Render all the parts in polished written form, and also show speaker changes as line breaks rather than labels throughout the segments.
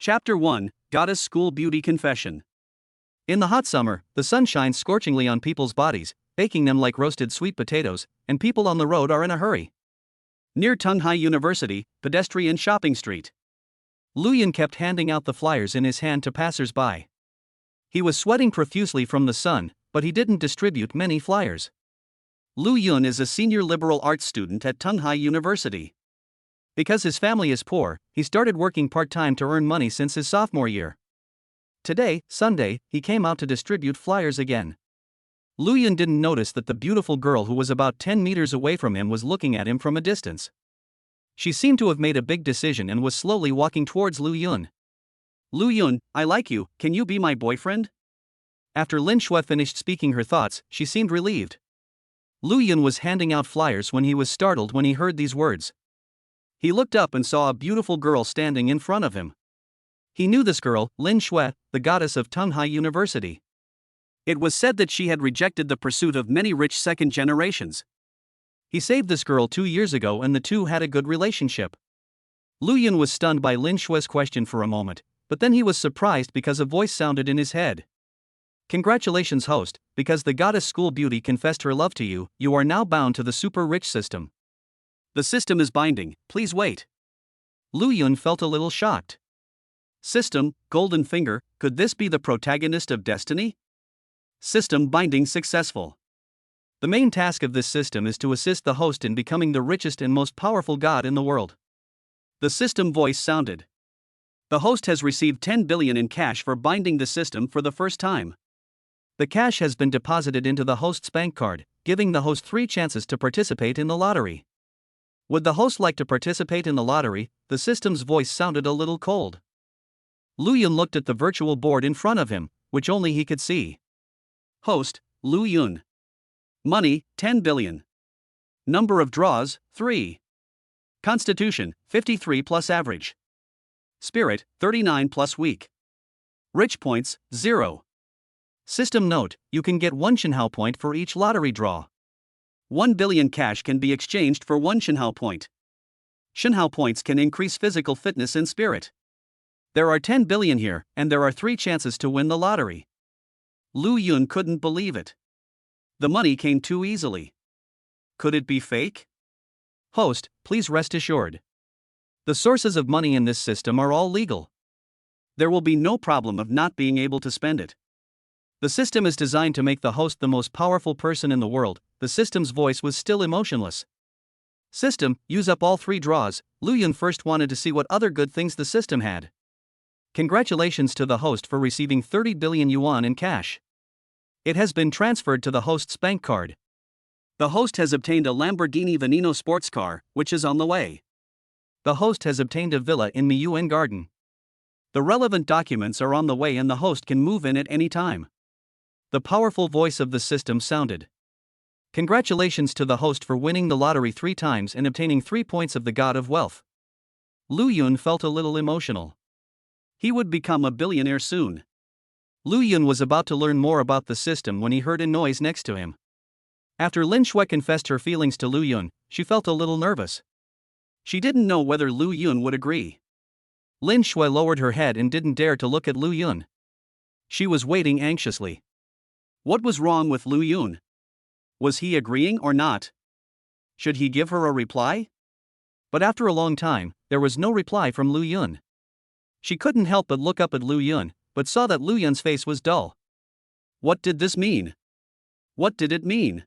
Chapter 1, Goddess School Beauty Confession.
In the hot summer, the sun shines scorchingly on people's bodies, baking them like roasted sweet potatoes, and people on the road are in a hurry.
Near Tunghai University, pedestrian shopping street.
Lu Yun kept handing out the flyers in his hand to passers-by. He was sweating profusely from the sun, but he didn't distribute many flyers.
Lu Yun is a senior liberal arts student at Tunghai University.
Because his family is poor, he started working part-time to earn money since his sophomore year. Today, Sunday, he came out to distribute flyers again. Lu Yun didn't notice that the beautiful girl who was about 10 meters away from him was looking at him from a distance. She seemed to have made a big decision and was slowly walking towards Lu Yun.
Lu Yun, I like you, can you be my boyfriend?
After Lin Shui finished speaking her thoughts, she seemed relieved. Lu Yun was handing out flyers when he was startled when he heard these words.
He looked up and saw a beautiful girl standing in front of him.
He knew this girl, Lin Shui, the goddess of Tunghai University.
It was said that she had rejected the pursuit of many rich second generations.
He saved this girl 2 years ago and the two had a good relationship. Lu Yun was stunned by Lin Shui's question for a moment, but then he was surprised because a voice sounded in his head. Congratulations, host, because the goddess school beauty confessed her love to you, you are now bound to the super rich system.
The system is binding, please wait.
Lu Yun felt a little shocked.
System, golden finger, could this be the protagonist of Destiny? System binding successful.
The main task of this system is to assist the host in becoming the richest and most powerful god in the world.
The system voice sounded. The host has received 10 billion in cash for binding the system for the first time.
The cash has been deposited into the host's bank card, giving the host 3 chances to participate in the lottery. Would the host like to participate in the lottery? The system's voice sounded a little cold. Lu Yun looked at the virtual board in front of him, which only he could see.
Host, Lu Yun. Money, 10 billion. Number of draws, 3. Constitution, 53 plus average. Spirit, 39 plus weak. Rich points, 0.
System note, you can get 1 Shenhao point for each lottery draw.
1 billion cash can be exchanged for 1 Shenhao point. Shenhao points can increase physical fitness and spirit. There are 10 billion here, and there are 3 chances to win the lottery. Lu Yun couldn't believe it. The money came too easily. Could it be fake?
Host, please rest assured. The sources of money in this system are all legal.
There will be no problem of not being able to spend it.
The system is designed to make the host the most powerful person in the world. The system's voice was still emotionless. System, use up all 3 draws. Lu Yun first wanted to see what other good things the system had. Congratulations to the host for receiving 30 billion yuan in cash. It has been transferred to the host's bank card.
The host has obtained a Lamborghini Veneno sports car, which is on the way.
The host has obtained a villa in Miyuan Garden.
The relevant documents are on the way and the host can move in at any time.
The powerful voice of the system sounded. Congratulations to the host for winning the lottery 3 times and obtaining 3 points of the god of wealth. Lu Yun felt a little emotional.
He would become a billionaire soon.
Lu Yun was about to learn more about the system when he heard a noise next to him. After Lin Shui confessed her feelings to Lu Yun, she felt a little nervous.
She didn't know whether Lu Yun would agree.
Lin Shui lowered her head and didn't dare to look at Lu Yun. She was waiting anxiously.
What was wrong with Lu Yun? Was he agreeing or not? Should he give her a reply?
But after a long time, there was no reply from Lu Yun. She couldn't help but look up at Lu Yun, but saw that Lu Yun's face was dull.
What did this mean? What did it mean?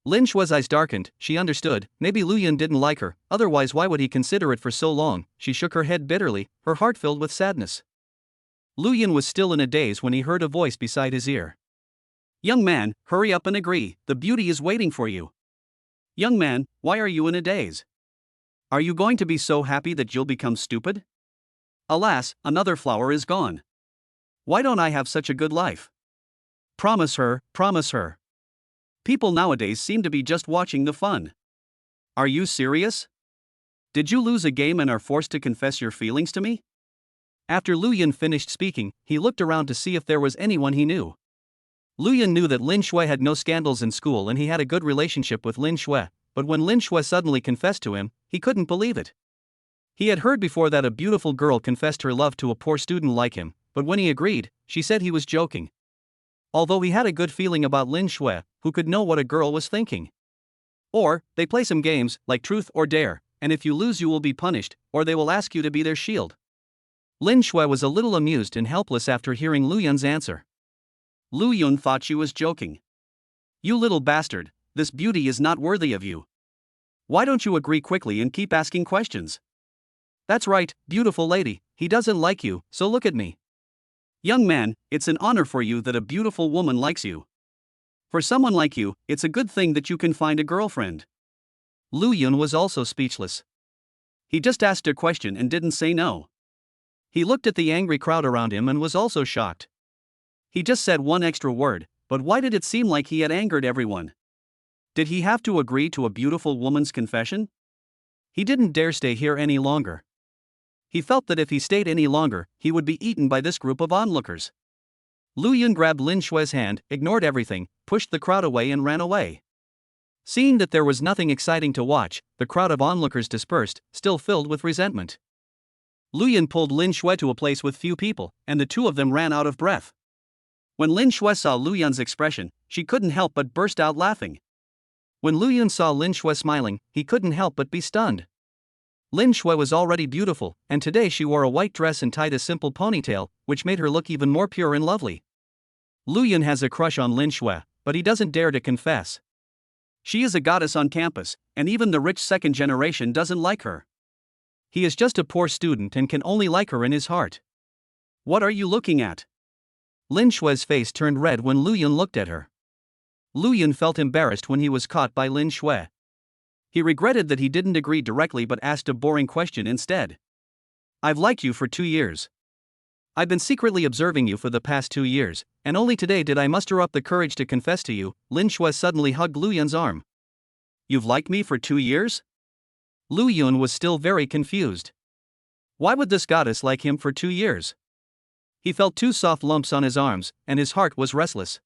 Lin Shui's eyes darkened. She understood. Maybe Lu Yun didn't like her, otherwise why would he consider it for so long? She shook her head bitterly, her heart filled with sadness. Lu Yun was still in a daze when he heard a voice beside his ear.
Young man, hurry up and agree, the beauty is waiting for you. Young man, why are you in a daze? Are you going to be so happy that you'll become stupid? Alas, another flower is gone. Why don't I have such a good life? Promise her, promise her. People nowadays seem to be just watching the fun. Are you serious? Did you lose a game and are forced to confess your feelings to me?
After Lu Yun finished speaking, he looked around to see if there was anyone he knew. Lu Yun knew that Lin Shui had no scandals in school and he had a good relationship with Lin Shui, but when Lin Shui suddenly confessed to him, he couldn't believe it. He had heard before that a beautiful girl confessed her love to a poor student like him, but when he agreed, she said he was joking. Although he had a good feeling about Lin Shui, who could know what a girl was thinking. Or, they play some games, like Truth or Dare, and if you lose you will be punished, or they will ask you to be their shield. Lin Shui was a little amused and helpless after hearing Lu Yun's answer.
Lu Yun thought she was joking. You little bastard, this beauty is not worthy of you. Why don't you agree quickly and keep asking questions?
That's right, beautiful lady, he doesn't like you, so look at me.
Young man, it's an honor for you that a beautiful woman likes you. For someone like you, it's a good thing that you can find a girlfriend.
Lu Yun was also speechless.
He just asked a question and didn't say no.
He looked at the angry crowd around him and was also shocked.
He just said one extra word, but why did it seem like he had angered everyone? Did he have to agree to a beautiful woman's confession?
He didn't dare stay here any longer. He felt that if he stayed any longer, he would be eaten by this group of onlookers. Lu Yun grabbed Lin Shui's hand, ignored everything, pushed the crowd away and ran away. Seeing that there was nothing exciting to watch, the crowd of onlookers dispersed, still filled with resentment.
Lu Yun pulled Lin Shui to a place with few people, and the two of them ran out of breath. When Lin Shui saw Lu Yun's expression, she couldn't help but burst out laughing.
When Lu Yun saw Lin Shui smiling, he couldn't help but be stunned. Lin Shui was already beautiful, and today she wore a white dress and tied a simple ponytail, which made her look even more pure and lovely. Lu Yun has a crush on Lin Shui, but he doesn't dare to confess.
She is a goddess on campus, and even the rich second generation doesn't like her.
He is just a poor student and can only like her in his heart.
What are you looking at?
Lin Shui's face turned red when Lu Yun looked at her. Lu Yun felt embarrassed when he was caught by Lin Shui. He regretted that he didn't agree directly but asked a boring question instead. I've liked you for 2 years. I've been secretly observing you for the past 2 years, and only today did I muster up the courage to confess to you. Lin Shui suddenly hugged Lu Yun's arm.
You've liked me for 2 years?
Lu Yun was still very confused. Why would this goddess like him for 2 years? He felt 2 soft lumps on his arms, and his heart was restless.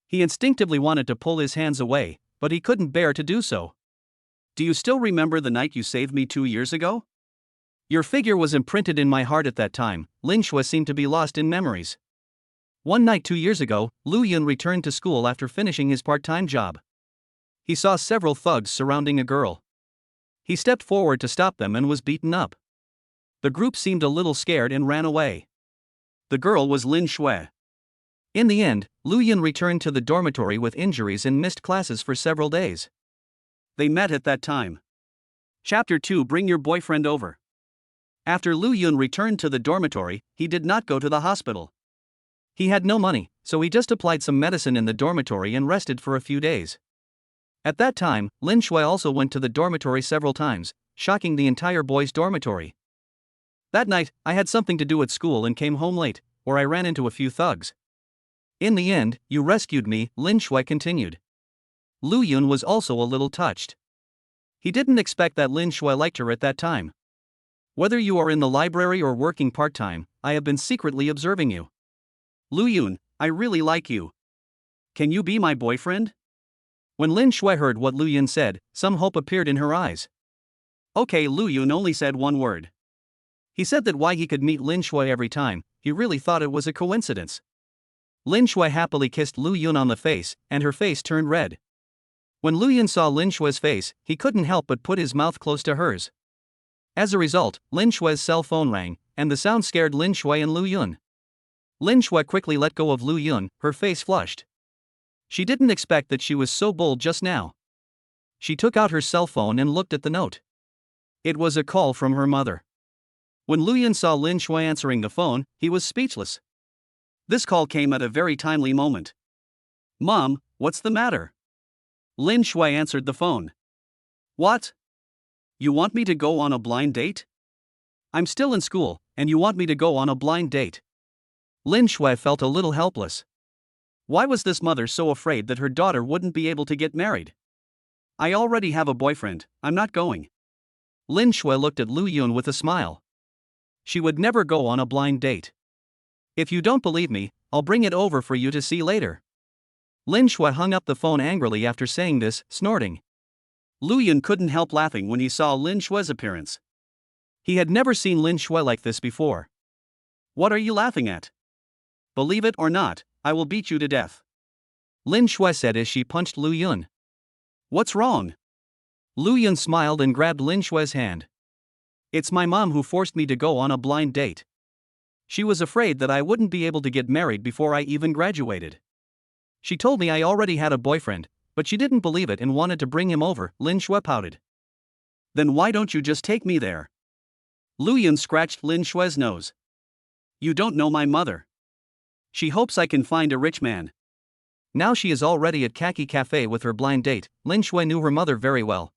He instinctively wanted to pull his hands away, but he couldn't bear to do so.
Do you still remember the night you saved me 2 years ago?
Your figure was imprinted in my heart at that time. Lin Shui seemed to be lost in memories. One night 2 years ago, Lu Yun returned to school after finishing his part-time job. He saw several thugs surrounding a girl. He stepped forward to stop them and was beaten up. The group seemed a little scared and ran away.
The girl was Lin Shui.
In the end, Lu Yun returned to the dormitory with injuries and missed classes for several days.
They met at that time. Chapter 2. Bring your boyfriend over. After Lu Yun returned to the dormitory, he did not go to the hospital.
He had no money, so he just applied some medicine in the dormitory and rested for a few days. At that time, Lin Shui also went to the dormitory several times, shocking the entire boys' dormitory. That night, I had something to do at school and came home late, or I ran into a few thugs. In the end, you rescued me, Lin Shui continued. Lu Yun was also a little touched. He didn't expect that Lin Shui liked her at that time. Whether you are in the library or working part-time, I have been secretly observing you.
Lu Yun, I really like you. Can you be my boyfriend?
When Lin Shui heard what Lu Yun said, some hope appeared in her eyes.
Okay, Lu Yun only said one word.
He said that why he could meet Lin Shui every time, he really thought it was a coincidence. Lin Shui happily kissed Lu Yun on the face, and her face turned red. When Lu Yun saw Lin Shui's face, he couldn't help but put his mouth close to hers. As a result, Lin Shui's cell phone rang, and the sound scared Lin Shui and Lu Yun. Lin Shui quickly let go of Lu Yun, her face flushed. She didn't expect that she was so bold just now. She took out her cell phone and looked at the note. It was a call from her mother. When Lu Yun saw Lin Shui answering the phone, he was speechless.
This call came at a very timely moment. Mom, what's the matter? Lin Shui answered the phone. What? You want me to go on a blind date? I'm still in school, and you want me to go on a blind date?
Lin Shui felt a little helpless.
Why was this mother so afraid that her daughter wouldn't be able to get married? I already have a boyfriend, I'm not going.
Lin Shui looked at Lu Yun with a smile. She would never go on a blind date. If you don't believe me, I'll bring it over for you to see later. Lin Shui hung up the phone angrily after saying this, snorting.
Lu Yun couldn't help laughing when he saw Lin Shui's appearance.
He had never seen Lin Shui like this before.
What are you laughing at? Believe it or not, I will beat you to death.
Lin Shui said as she punched Lu Yun.
What's wrong?
Lu Yun smiled and grabbed Lin Shui's hand.
It's my mom who forced me to go on a blind date. She was afraid that I wouldn't be able to get married before I even graduated. She told me I already had a boyfriend, but she didn't believe it and wanted to bring him over, Lin Shui pouted. Then why don't you just take me there? Lu Yun scratched Lin Shui's nose. You don't know my mother. She hopes I can find a rich man.
Now she is already at Khaki Cafe with her blind date. Lin Shui knew her mother very well.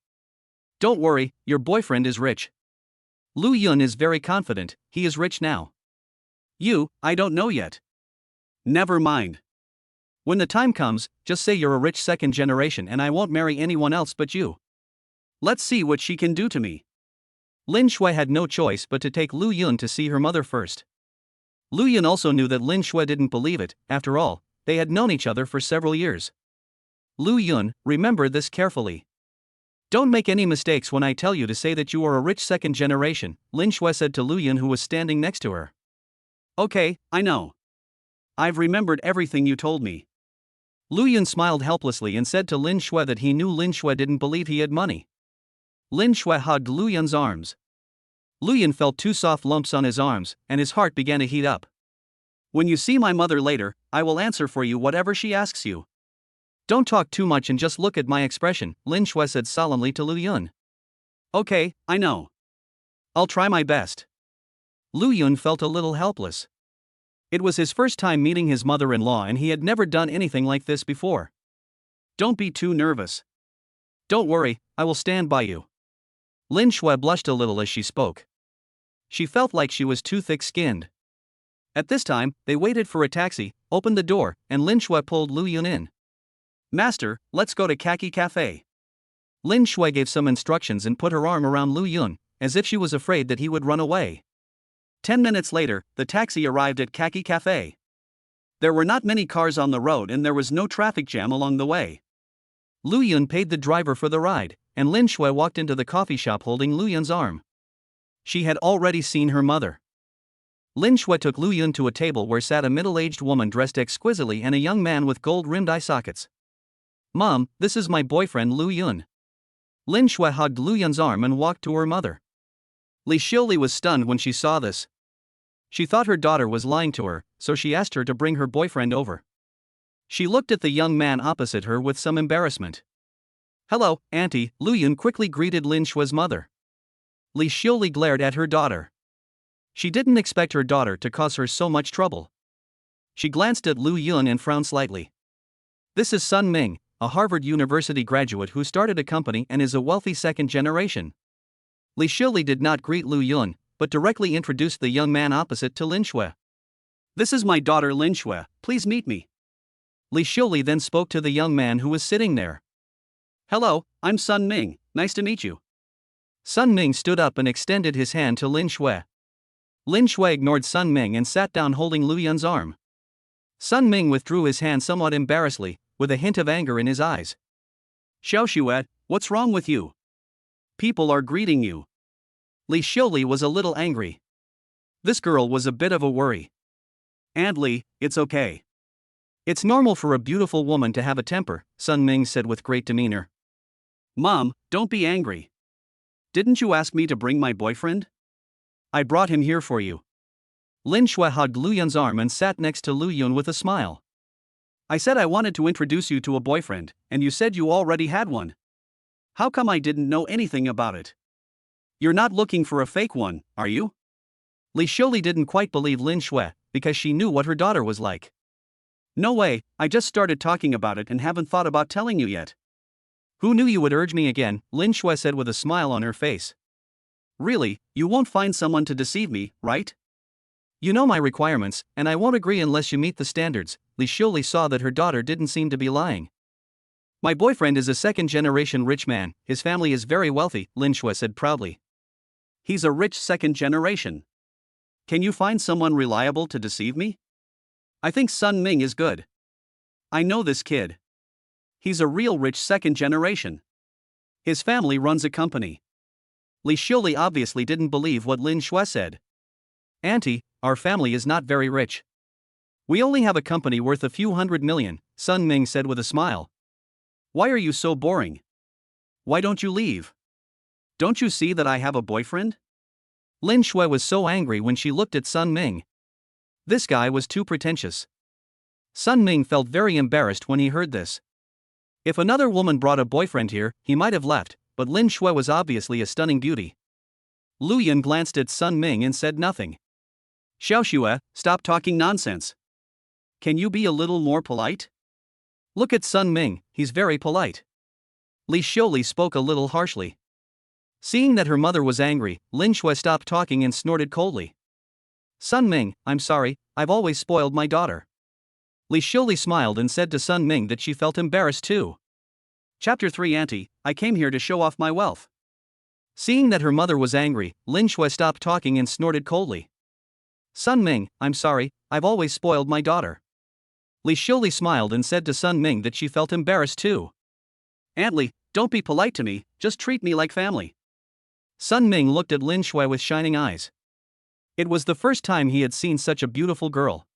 Don't worry, your boyfriend is rich.
Lu Yun is very confident, he is rich now.
I don't know yet. Never mind.
When the time comes, just say you're a rich second generation and I won't marry anyone else but you.
Let's see what she can do to me.
Lin Shui had no choice but to take Lu Yun to see her mother first. Lu Yun also knew that Lin Shui didn't believe it. After all, they had known each other for several years. Lu Yun, remember this carefully. Don't make any mistakes when I tell you to say that you are a rich second generation, Lin Shui said to Lu Yun, who was standing next to her.
Okay, I know. I've remembered everything you told me.
Lu Yun smiled helplessly and said to Lin Shui that he knew Lin Shui didn't believe he had money. Lin Shui hugged Lu Yun's arms. Lu Yun felt two soft lumps on his arms, and his heart began to heat up.
When you see my mother later, I will answer for you whatever she asks you.
Don't talk too much and just look at my expression, Lin Shui said solemnly to Lu Yun.
Okay, I know. I'll try my best.
Lu Yun felt a little helpless. It was his first time meeting his mother-in-law and he had never done anything like this before.
Don't be too nervous.
Don't worry, I will stand by you. Lin Shui blushed a little as she spoke. She felt like she was too thick-skinned. At this time, they waited for a taxi, opened the door, and Lin Shui pulled Lu Yun in.
Master, let's go to Khaki Cafe.
Lin Shui gave some instructions and put her arm around Lu Yun, as if she was afraid that he would run away.
10 minutes later, the taxi arrived at Khaki Cafe. There were not many cars on the road and there was no traffic jam along the way.
Lu Yun paid the driver for the ride, and Lin Shui walked into the coffee shop holding Lu Yun's arm. She had already seen her mother. Lin Shui took Lu Yun to a table where sat a middle-aged woman dressed exquisitely and a young man with gold-rimmed eye sockets. Mom, this is my boyfriend Lu Yun. Lin Shui hugged Lu Yun's arm and walked to her mother.
Li Xiuli was stunned when she saw this.
She thought her daughter was lying to her, so she asked her to bring her boyfriend over. She looked at the young man opposite her with some embarrassment. Hello, Auntie, Lu Yun quickly greeted Lin Shui's mother. Li Xiuli glared at her daughter. She didn't expect her daughter to cause her so much trouble. She glanced at Lu Yun and frowned slightly. This is Sun Ming, a Harvard University graduate who started a company and is a wealthy second generation. Li Xiuli did not greet Lu Yun, but directly introduced the young man opposite to Lin Shui.
This is my daughter Lin Shui, please meet me.
Li Xiuli then spoke to the young man who was sitting there.
Hello, I'm Sun Ming, nice to meet you.
Sun Ming stood up and extended his hand to Lin Shui. Lin Shui ignored Sun Ming and sat down holding Lu Yun's arm. Sun Ming withdrew his hand somewhat embarrassedly, with a hint of anger in his eyes.
Xiao Shuet, what's wrong with you? People are greeting you. Li Xiuli was a little angry. This girl was a bit of a worry. Aunt Li, it's okay.
It's normal for a beautiful woman to have a temper, Sun Ming said with great demeanor.
Mom, don't be angry. Didn't you ask me to bring my boyfriend? I brought him here for you.
Lin Shui hugged Lu Yun's arm and sat next to Lu Yun with a smile.
I said I wanted to introduce you to a boyfriend, and you said you already had one. How come I didn't know anything about it? You're not looking for a fake one, are you?
Li Xiuli didn't quite believe Lin Shui, because she knew what her daughter was like.
No way, I just started talking about it and haven't thought about telling you yet.
Who knew you would urge me again, Lin Shui said with a smile on her face.
Really, you won't find someone to deceive me, right?
You know my requirements, and I won't agree unless you meet the standards. Li Xiuli saw that her daughter didn't seem to be lying. My boyfriend is a second-generation rich man, his family is very wealthy, Lin Shui said proudly.
He's a rich second generation. Can you find someone reliable to deceive me? I think Sun Ming is good. I know this kid. He's a real rich second generation. His family runs a company.
Li Xiuli obviously didn't believe what Lin Shui said. Auntie, our family is not very rich. We only have a company worth a few $100 million, Sun Ming said with a smile.
Why are you so boring? Why don't you leave? Don't you see that I have a boyfriend?
Lin Shui was so angry when she looked at Sun Ming. This guy was too pretentious. Sun Ming felt very embarrassed when he heard this. If another woman brought a boyfriend here, he might have left, but Lin Shui was obviously a stunning beauty. Lu Yun glanced at Sun Ming and said nothing.
Xiaoxue, stop talking nonsense. Can you be a little more polite?
Look at Sun Ming, he's very polite. Li Xiuli spoke a little harshly. Seeing that her mother was angry, Lin Shui stopped talking and snorted coldly. Sun Ming, I'm sorry, I've always spoiled my daughter. Li Xiuli smiled and said to Sun Ming that she felt embarrassed too.
Chapter 3 Auntie, I came here to show off my wealth.
Seeing that her mother was angry, Lin Shui stopped talking and snorted coldly. Sun Ming, I'm sorry, I've always spoiled my daughter. Li Xiuli smiled and said to Sun Ming that she felt embarrassed too.
Aunt Li, don't be polite to me, just treat me like family.
Sun Ming looked at Lin Shui with shining eyes. It was the first time he had seen such a beautiful girl.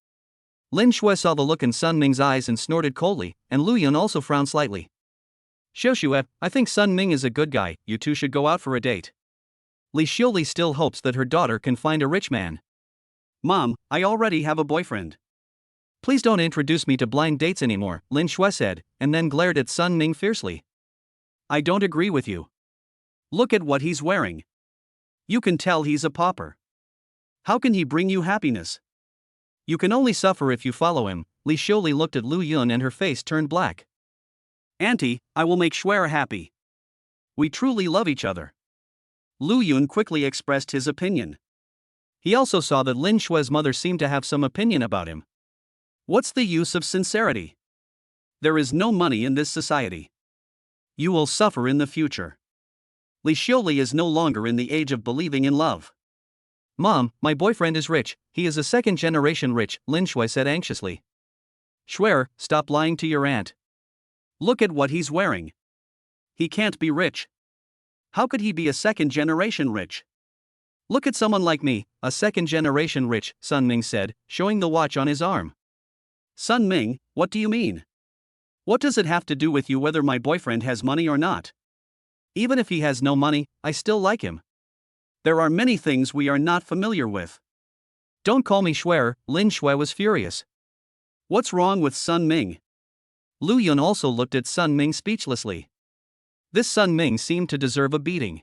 Lin Shui saw the look in Sun Ming's eyes and snorted coldly, and Lu Yun also frowned slightly. Xiaoxue, I think Sun Ming is a good guy, you two should go out for a date. Li Xiuli still hopes that her daughter can find a rich man.
Mom, I already have a boyfriend.
Please don't introduce me to blind dates anymore, Lin Shui said, and then glared at Sun Ming fiercely.
I don't agree with you. Look at what he's wearing. You can tell he's a pauper. How can he bring you happiness?
You can only suffer if you follow him. Li Xiuli looked at Lu Yun and her face turned black.
Auntie, I will make Shuer happy. We truly love each other. Lu Yun quickly expressed his opinion.
He also saw that Lin Shui's mother seemed to have some opinion about him.
What's the use of sincerity? There is no money in this society. You will suffer in the future. Li Xiuli is no longer in the age of believing in love.
Mom, my boyfriend is rich, he is a second-generation rich, Lin Shui said anxiously.
Shuer, stop lying to your aunt. Look at what he's wearing. He can't be rich. How could he be a second-generation rich?
Look at someone like me, a second-generation rich, Sun Ming said, showing the watch on his arm.
Sun Ming, what do you mean? What does it have to do with you whether my boyfriend has money or not?
Even if he has no money, I still like him.
There are many things we are not familiar with.
Don't call me Shuer, Lin Shui was furious.
What's wrong with Sun Ming?
Lu Yun also looked at Sun Ming speechlessly. This Sun Ming seemed to deserve a beating.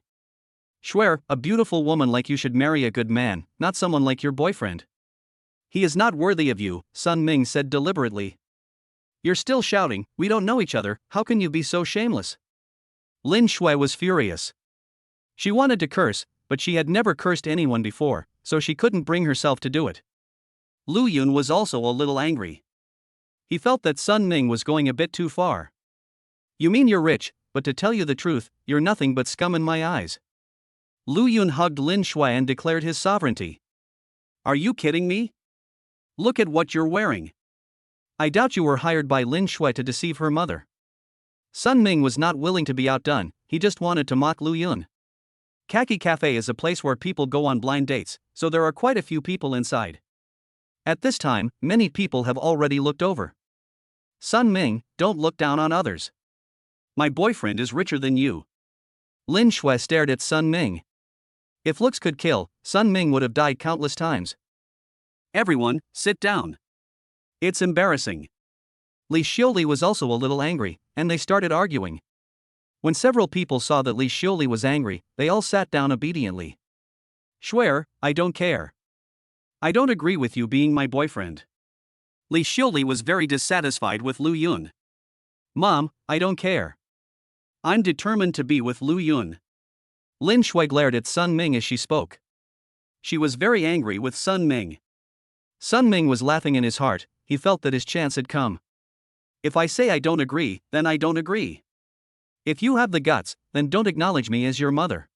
Shuer, a beautiful woman like you should marry a good man, not someone like your boyfriend. He is not worthy of you, Sun Ming said deliberately. You're still shouting, we don't know each other, how can you be so shameless? Lin Shui was furious. She wanted to curse, but she had never cursed anyone before, so she couldn't bring herself to do it.
Lu Yun was also a little angry.
He felt that Sun Ming was going a bit too far. You mean you're rich, but to tell you the truth, you're nothing but scum in my eyes. Lu Yun hugged Lin Shui and declared his sovereignty.
Are you kidding me? Look at what you're wearing.
I doubt you were hired by Lin Shui to deceive her mother. Sun Ming was not willing to be outdone, he just wanted to mock Lu Yun. Khaki Cafe is a place where people go on blind dates, so there are quite a few people inside. At this time, many people have already looked over. Sun Ming, don't look down on others.
My boyfriend is richer than you.
Lin Shui stared at Sun Ming. If looks could kill, Sun Ming would have died countless times.
Everyone, sit down. It's embarrassing.
Li Xiuli was also a little angry, and they started arguing. When several people saw that Li Xiuli was angry, they all sat down obediently.
Shuer, I don't care. I don't agree with you being my boyfriend. Li Xiuli was very dissatisfied with Lu Yun.
Mom, I don't care.
I'm determined to be with Lu Yun.
Lin Shui glared at Sun Ming as she spoke.
She was very angry with Sun Ming.
Sun Ming was laughing in his heart, he felt that his chance had come.
If I say I don't agree, then I don't agree.
If you have the guts, then don't acknowledge me as your mother.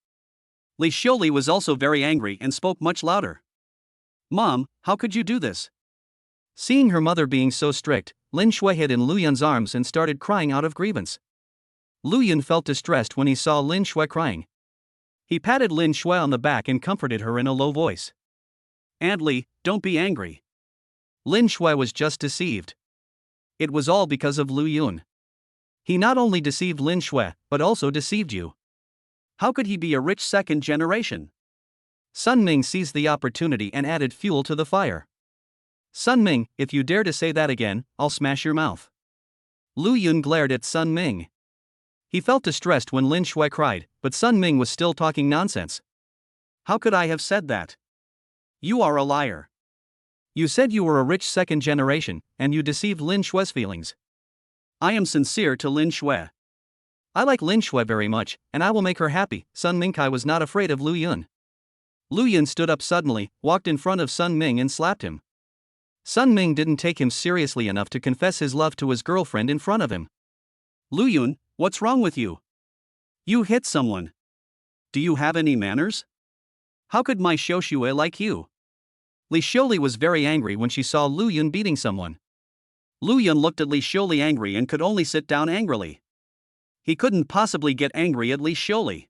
Li Xiuli was also very angry and spoke much louder. Mom, how could you do this?
Seeing her mother being so strict, Lin Shui hid in Lu Yun's arms and started crying out of grievance. Lu Yun felt distressed when he saw Lin Shui crying. He patted Lin Shui on the back and comforted her in a low voice.
Aunt Li, don't be angry.
Lin Shui was just deceived. It was all because of Lu Yun. He not only deceived Lin Shui, but also deceived you.
How could he be a rich second generation?
Sun Ming seized the opportunity and added fuel to the fire. Sun Ming, if you dare to say that again, I'll smash your mouth. Lu Yun glared at Sun Ming. He felt distressed when Lin Shui cried, but Sun Ming was still talking nonsense.
How could I have said that? You are a liar.
You said you were a rich second generation, and you deceived Lin Shui's feelings.
I am sincere to Lin Shui.
I like Lin Shui very much, and I will make her happy. Sun Mingkai was not afraid of Lu Yun. Lu Yun stood up suddenly, walked in front of Sun Ming and slapped him. Sun Ming didn't take him seriously enough to confess his love to his girlfriend in front of him.
Lu Yun, what's wrong with you? You hit someone. Do you have any manners? How could my Shoshui like you?
Li Xiuli was very angry when she saw Lu Yun beating someone.
Lu Yun looked at Li Xiuli angry and could only sit down angrily. He couldn't possibly get angry at Li Xiuli.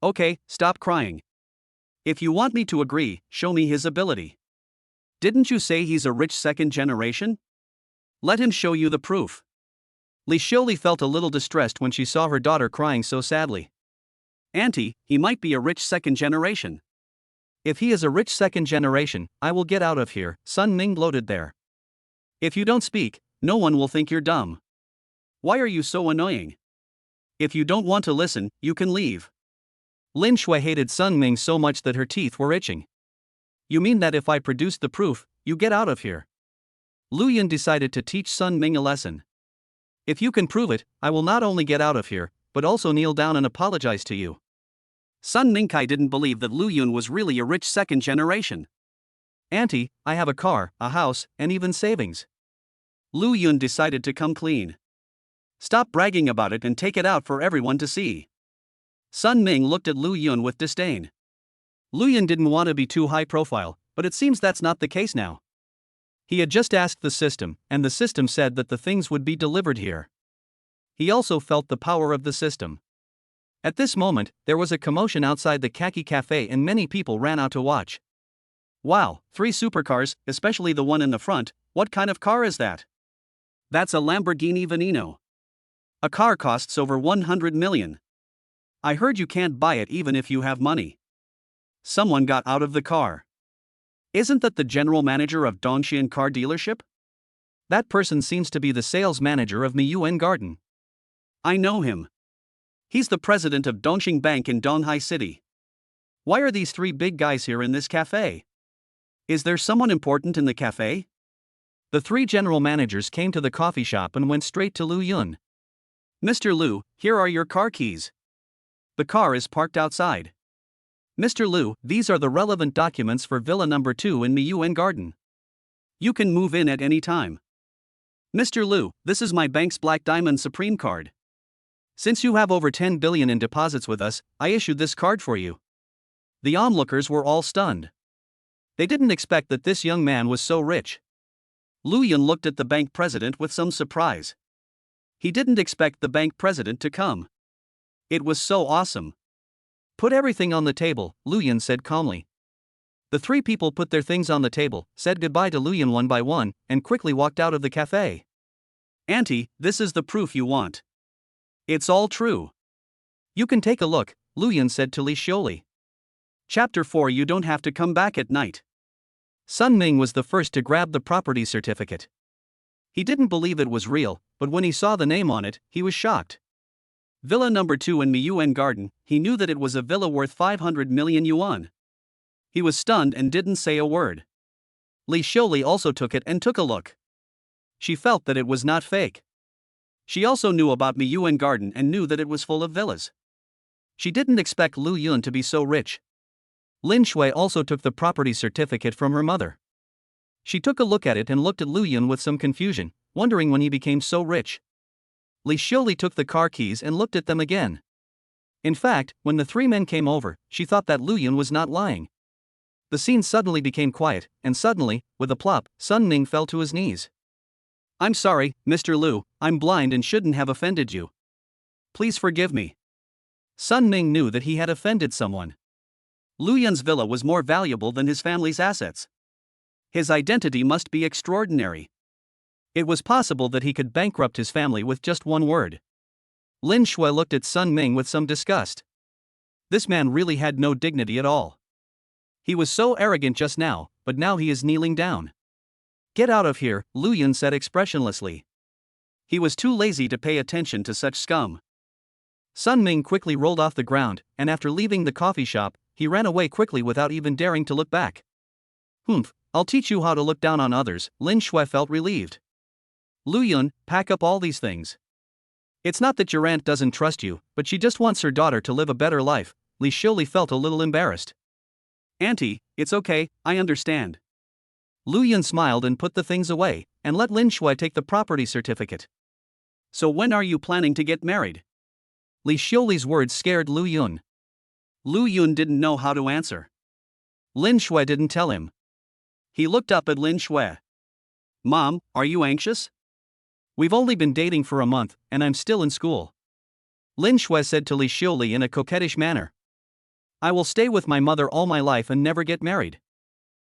Okay, stop crying. If you want me to agree, show me his ability. Didn't you say he's a rich second generation? Let him show you the proof.
Li Xiuli felt a little distressed when she saw her daughter crying so sadly.
Auntie, he might be a rich second generation.
If he is a rich second generation, I will get out of here, Sun Ming gloated there.
If you don't speak, no one will think you're dumb. Why are you so annoying? If you don't want to listen, you can leave.
Lin Shui hated Sun Ming so much that her teeth were itching. You mean that if I produce the proof, you get out of here? Lu Yun decided to teach Sun Ming a lesson. If you can prove it, I will not only get out of here, but also kneel down and apologize to you.
Sun Mingkai didn't believe that Lu Yun was really a rich second generation.
Auntie, I have a car, a house, and even savings.
Lu Yun decided to come clean. Stop bragging about it and take it out for everyone to see. Sun Ming looked at Lu Yun with disdain.
Lu Yun didn't want to be too high profile, but it seems that's not the case now. He had just asked the system, and the system said that the things would be delivered here. He also felt the power of the system. At this moment, there was a commotion outside the Khaki Cafe and many people ran out to watch.
Wow, 3 supercars, especially the one in the front. What kind of car is that? That's a Lamborghini Veneno. A car costs over 100 million. I heard you can't buy it even if you have money. Someone got out of the car. Isn't that the general manager of Dongxian car dealership?
That person seems to be the sales manager of Miyuan Garden.
I know him. He's the president of Dongxing Bank in Donghai City. Why are these 3 big guys here in this cafe? Is there someone important in the cafe?
The 3 general managers came to the coffee shop and went straight to Lu Yun.
Mr. Lu, here are your car keys. The car is parked outside. Mr. Lu, these are the relevant documents for Villa number 2 in Miyuan Garden. You can move in at any time. Mr. Lu, this is my bank's Black Diamond Supreme card. Since you have over 10 billion in deposits with us, I issued this card for you. The onlookers were all stunned. They didn't expect that this young man was so rich. Lu Yun looked at the bank president with some surprise. He didn't expect the bank president to come. It was so awesome.
Put everything on the table, Lu Yun said calmly. The 3 people put their things on the table, said goodbye to Lu Yun one by one, and quickly walked out of the cafe.
Auntie, this is the proof you want. It's all true.
You can take a look, Lu Yun said to Li Xiuli.
Chapter 4. You don't have to come back at night.
Sun Ming was the first to grab the property certificate. He didn't believe it was real, but when he saw the name on it, he was shocked.
Villa number 2 in Miyuan Garden, he knew that it was a villa worth 500 million yuan. He was stunned and didn't say a word.
Li Xiuli also took it and took a look. She felt that it was not fake.
She also knew about Miyuan Garden and knew that it was full of villas.
She didn't expect Lu Yun to be so rich. Lin Shui also took the property certificate from her mother. She took a look at it and looked at Lu Yun with some confusion, wondering when he became so rich. Li Xiuli took the car keys and looked at them again. In fact, when the 3 men came over, she thought that Lu Yun was not lying. The scene suddenly became quiet, and suddenly, with a plop, Sun Ming fell to his knees.
I'm sorry, Mr. Lu, I'm blind and shouldn't have offended you. Please forgive me.
Sun Ming knew that he had offended someone.
Lu Yun's villa was more valuable than his family's assets. His identity must be extraordinary.
It was possible that he could bankrupt his family with just one word. Lin Shui looked at Sun Ming with some disgust. This man really had no dignity at all. He was so arrogant just now, but now he is kneeling down. Get out of here, Lu Yun said expressionlessly.
He was too lazy to pay attention to such scum.
Sun Ming quickly rolled off the ground, and after leaving the coffee shop, he ran away quickly without even daring to look back. Humph, I'll teach you how to look down on others, Lin Shui felt relieved. Lu Yun, pack up all these things. It's not that your aunt doesn't trust you, but she just wants her daughter to live a better life. Li Shiuli felt a little embarrassed.
Auntie, it's okay, I understand.
Lu Yun smiled and put the things away, and let Lin Shui take the property certificate.
So when are you planning to get married?
Li Shiuli's words scared Lu Yun.
Lu Yun didn't know how to answer.
Lin Shui didn't tell him.
He looked up at Lin Shui. Mom, are you anxious?
We've only been dating for a month, and I'm still in school. Lin Shui said to Li Shiuli in a coquettish manner. I will stay with my mother all my life and never get married.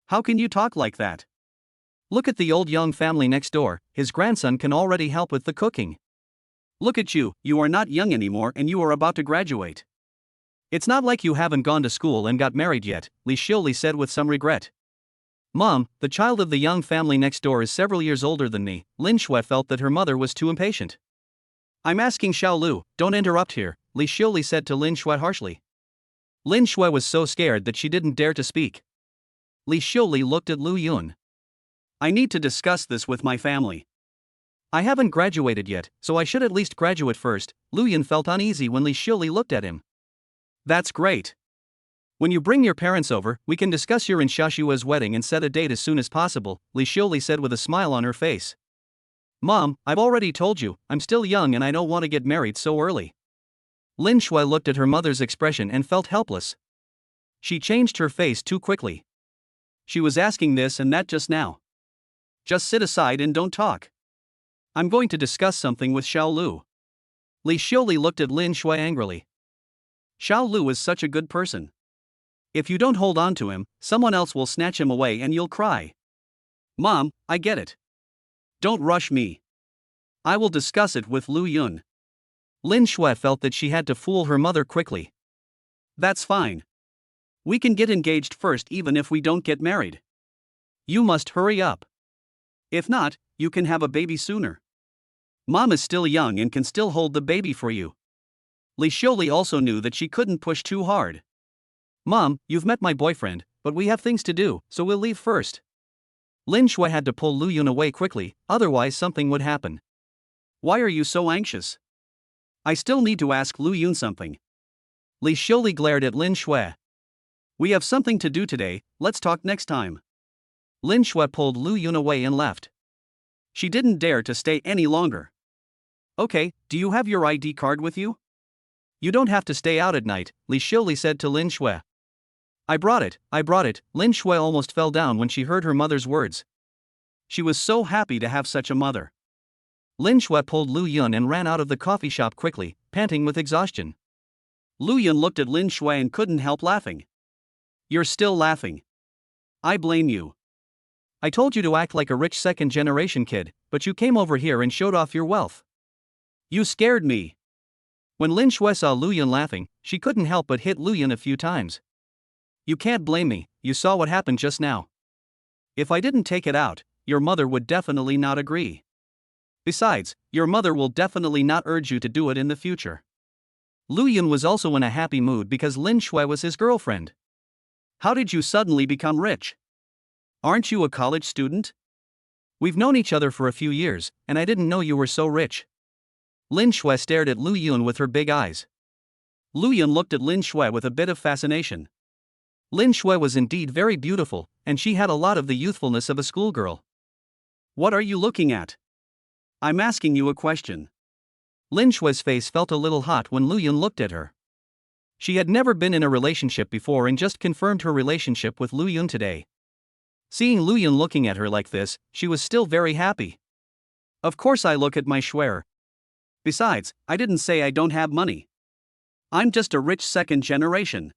How can you talk like that?
Look at the old young family next door, his grandson can already help with the cooking.
Look at you, you are not young anymore and you are about to graduate.
It's not like you haven't gone to school and got married yet, Li Shiuli said with some regret. Mom, the child of the young family next door is several years older than me. Lin Shui felt that her mother was too impatient.
I'm asking Xiao Lu,
don't interrupt here, Li Shiuli said to Lin Shui harshly. Lin Shui was so scared that she didn't dare to speak. Li Shiuli looked at Lu Yun.
I need to discuss this with my family.
I haven't graduated yet, so I should at least graduate first. Lu Yun felt uneasy when Li Shiuli looked at him.
That's great.
When you bring your parents over, we can discuss your and Xiaoshua's wedding and set a date as soon as possible, Li Shiuli said with a smile on her face. Mom, I've already told you, I'm still young and I don't want to get married so early. Lin Shui looked at her mother's expression and felt helpless. She changed her face too quickly.
She was asking this and that just now. Just sit aside and don't talk. I'm going to discuss something with Xiao Lu.
Li Shiuli looked at Lin Shui angrily.
Xiao Lu is such a good person. If you don't hold on to him, someone else will snatch him away and you'll cry. Mom, I get it. Don't rush me. I will discuss it with Lu Yun.
Lin Shui felt that she had to fool her mother quickly.
That's fine. We can get engaged first even if we don't get married. You must hurry up. If not, you can have a baby sooner. Mom is still young and can still hold the baby for you. Li Shiuli also knew that she couldn't push too hard.
Mom, you've met my boyfriend, but we have things to do, so we'll leave first. Lin Shui had to pull Lu Yun away quickly, otherwise something would happen.
Why are you so anxious? I still need to ask Lu Yun something.
Li Shiuli glared at Lin Shui.
We have something to do today, let's talk next time.
Lin Shui pulled Lu Yun away and left.
She didn't dare to stay any longer. Okay, do you have your ID card with you?
You don't have to stay out at night, Li Shiuli said to Lin Shui. I brought it. Lin Shui almost fell down when she heard her mother's words.
She was so happy to have such a mother.
Lin Shui pulled Lu Yun and ran out of the coffee shop quickly, panting with exhaustion.
Lu Yun looked at Lin Shui and couldn't help laughing. You're still laughing. I blame you.
I told you to act like a rich second-generation kid, but you came over here and showed off your wealth.
You scared me.
When Lin Shui saw Lu Yun laughing, she couldn't help but hit Lu Yun a few times. You can't blame me, you saw what happened just now.
If I didn't take it out, your mother would definitely not agree. Besides, your mother will definitely not urge you to do it in the future.
Lu Yun was also in a happy mood because Lin Shui was his girlfriend.
How did you suddenly become rich? Aren't you a college student?
We've known each other for a few years, and I didn't know you were so rich. Lin Shui stared at Lu Yun with her big eyes.
Lu Yun looked at Lin Shui with a bit of fascination.
Lin Shui was indeed very beautiful, and she had a lot of the youthfulness of a schoolgirl.
What are you looking at? I'm asking you a question.
Lin Shui's face felt a little hot when Lu Yun looked at her. She had never been in a relationship before and just confirmed her relationship with Lu Yun today. Seeing Lu Yun looking at her like this, she was still very happy.
Of course I look at my schwer. Besides, I didn't say I don't have money. I'm just a rich second generation.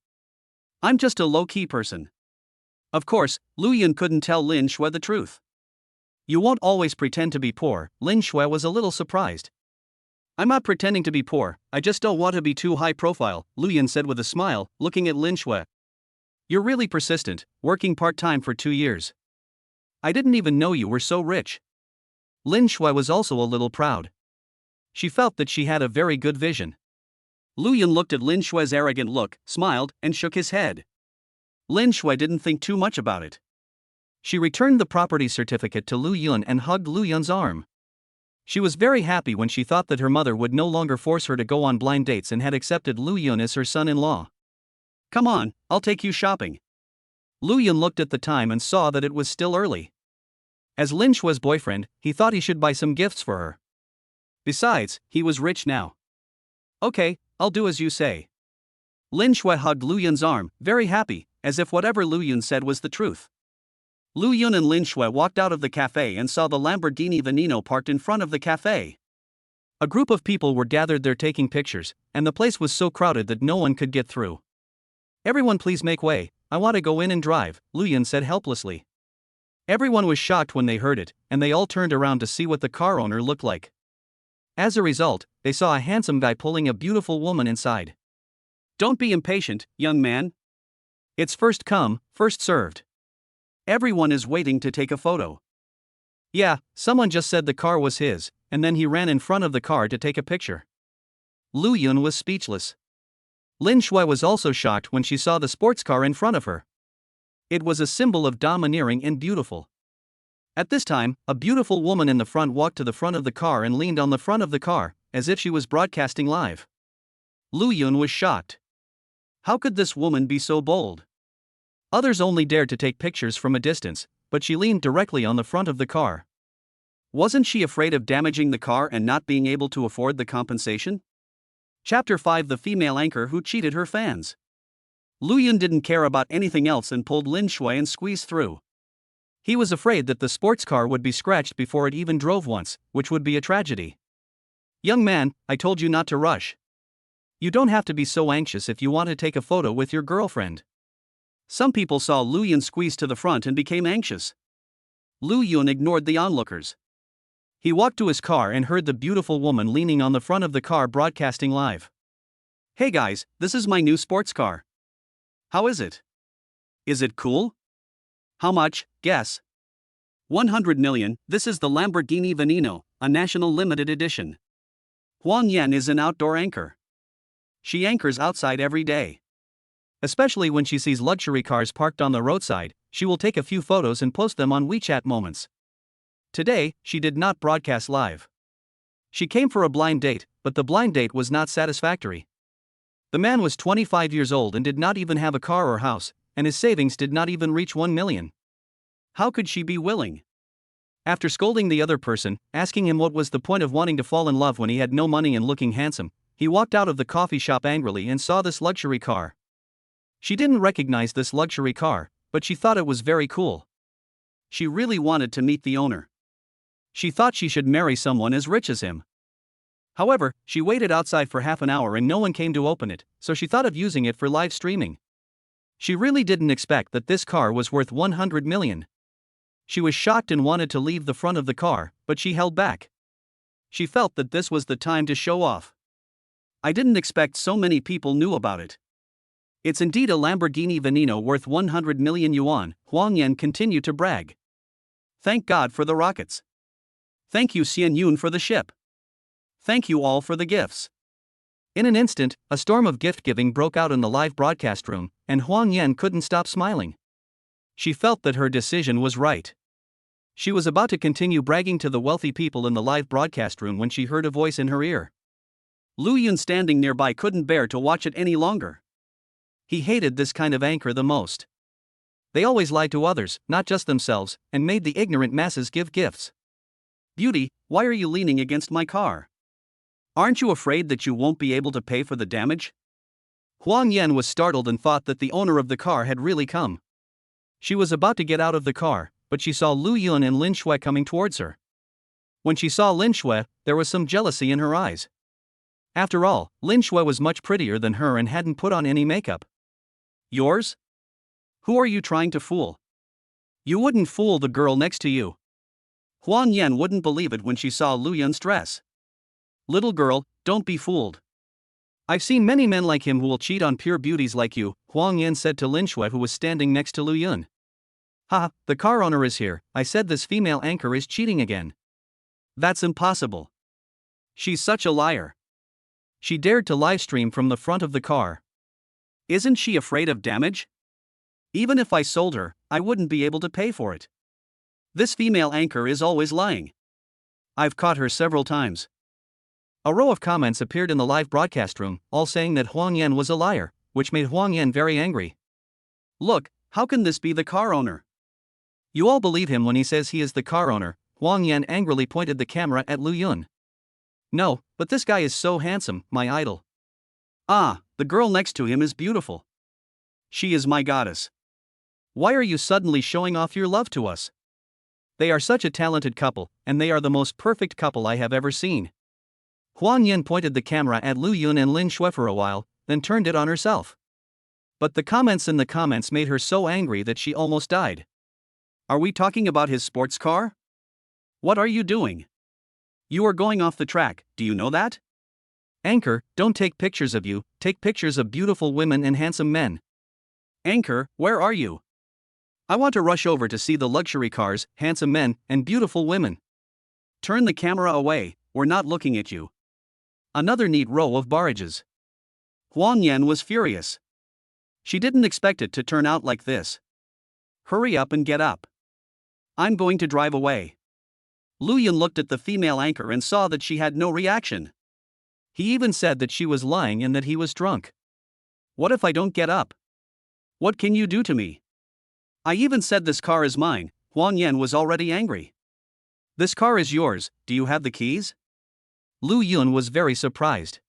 I'm just a low-key person. Of course, Lu Yun couldn't tell Lin Shui the truth. You won't always pretend to be poor, Lin Shui was a little surprised. I'm not pretending to be poor, I just don't want to be too high profile, Lu Yun said with a smile, looking at Lin Shui. You're really persistent, working part-time for 2 years. I didn't even know you were so rich. Lin Shui was also a little proud. She felt that she had a very good vision. Lu Yun looked at Lin Shui's arrogant look, smiled, and shook his head. Lin Shui didn't think too much about it. She returned the property certificate to Lu Yun and hugged Lu Yun's arm. She was very happy when she thought that her mother would no longer force her to go on blind dates and had accepted Lu Yun as her son-in-law. Come on, I'll take you shopping. Lu Yun looked at the time and saw that it was still early. As Lin Shui's boyfriend, he thought he should buy some gifts for her. Besides, he was rich now. Okay, I'll do as you say. Lin Shui hugged Lu Yun's arm, very happy, as if whatever Lu Yun said was the truth. Lu Yun and Lin Shui walked out of the cafe and saw the Lamborghini Veneno parked in front of the cafe. A group of people were gathered there taking pictures, and the place was so crowded that no one could get through. Everyone please make way, I want to go in and drive, Lu Yun said helplessly. Everyone was shocked when they heard it, and they all turned around to see what the car owner looked like. As a result, they saw a handsome guy pulling a beautiful woman inside. Don't be impatient, young man. It's first come, first served. Everyone is waiting to take a photo. Yeah, someone just said the car was his, and then he ran in front of the car to take a picture. Lu Yun was speechless. Lin Shui was also shocked when she saw the sports car in front of her. It was a symbol of domineering and beautiful. At this time, a beautiful woman in the front walked to the front of the car and leaned on the front of the car, as if she was broadcasting live. Lu Yun was shocked. How could this woman be so bold? Others only dared to take pictures from a distance, but she leaned directly on the front of the car. Wasn't she afraid of damaging the car and not being able to afford the compensation? Chapter 5: The female anchor who cheated her fans. Lu Yun didn't care about anything else and pulled Lin Shui and squeezed through. He was afraid that the sports car would be scratched before it even drove once, which would be a tragedy. Young man, I told you not to rush. You don't have to be so anxious if you want to take a photo with your girlfriend. Some people saw Lu Yun squeeze to the front and became anxious. Lu Yun ignored the onlookers. He walked to his car and heard the beautiful woman leaning on the front of the car broadcasting live. Hey guys, this is my new sports car. How is it? Is it cool? How much? Guess. 100 million, this is the Lamborghini Veneno, a national limited edition. Huang Yan is an outdoor anchor. She anchors outside every day. Especially when she sees luxury cars parked on the roadside, she will take a few photos and post them on WeChat Moments. Today, she did not broadcast live. She came for a blind date, but the blind date was not satisfactory. The man was 25 years old and did not even have a car or house, and his savings did not even reach 1 million. How could she be willing? After scolding the other person, asking him what was the point of wanting to fall in love when he had no money and looking handsome, he walked out of the coffee shop angrily and saw this luxury car. She didn't recognize this luxury car, but she thought it was very cool. She really wanted to meet the owner. She thought she should marry someone as rich as him. However, she waited outside for half an hour and no one came to open it, so she thought of using it for live streaming. She really didn't expect that this car was worth 100 million. She was shocked and wanted to leave the front of the car, but she held back. She felt that this was the time to show off. I didn't expect so many people knew about it. It's indeed a Lamborghini Veneno worth 100 million yuan, Huang Yan continued to brag. Thank God for the rockets. Thank you Xian Yun for the ship. Thank you all for the gifts. In an instant, a storm of gift-giving broke out in the live broadcast room, and Huang Yan couldn't stop smiling. She felt that her decision was right. She was about to continue bragging to the wealthy people in the live broadcast room when she heard a voice in her ear. Lu Yun standing nearby couldn't bear to watch it any longer. He hated this kind of anchor the most. They always lied to others, not just themselves, and made the ignorant masses give gifts. Beauty, why are you leaning against my car? Aren't you afraid that you won't be able to pay for the damage? Huang Yan was startled and thought that the owner of the car had really come. She was about to get out of the car, but she saw Lu Yun and Lin Shui coming towards her. When she saw Lin Shui, there was some jealousy in her eyes.
After all, Lin Shui was much prettier than her and hadn't put on any makeup.
Yours? Who are you trying to fool? You wouldn't fool the girl next to you. Huang Yan wouldn't believe it when she saw Lu Yun's dress. Little girl, don't be fooled.
I've seen many men like him who will cheat on pure beauties like you, Huang Yan said to Lin Shui, who was standing next to Lu Yun. Ha, the car owner is here. I said this female anchor is cheating again.
That's impossible. She's such a liar.
She dared to live stream from the front of the car.
Isn't she afraid of damage? Even if I sold her, I wouldn't be able to pay for it. This female anchor is always lying. I've caught her several times.
A row of comments appeared in the live broadcast room, all saying that Huang Yan was a liar, which made Huang Yan very angry.
Look, how can this be the car owner?
You all believe him when he says he is the car owner. Huang Yan angrily pointed the camera at Lu Yun.
No, but this guy is so handsome, my idol. Ah, the girl next to him is beautiful. She is my goddess. Why are you suddenly showing off your love to us?
They are such a talented couple, and they are the most perfect couple I have ever seen. Huang Yan pointed the camera at Lu Yun and Lin Shui for a while, then turned it on herself. But the comments in the comments made her so angry that she almost died.
Are we talking about his sports car? What are you doing? You are going off the track, do you know that?
Anchor, don't take pictures of you, take pictures of beautiful women and handsome men.
Anchor, where are you? I want to rush over to see the luxury cars, handsome men, and beautiful women. Turn the camera away, we're not looking at you. Another neat row of barrages. Huang Yan was furious. She didn't expect it to turn out like this. Hurry up and get up. I'm going to drive away. Lu Yun looked at the female anchor and saw that she had no reaction.
He even said that she was lying and that he was drunk.
What if I don't get up? What can you do to me? I even said this car is mine. Huang Yan was already angry. This car is yours, do you have the keys?
Lu Yun was very surprised.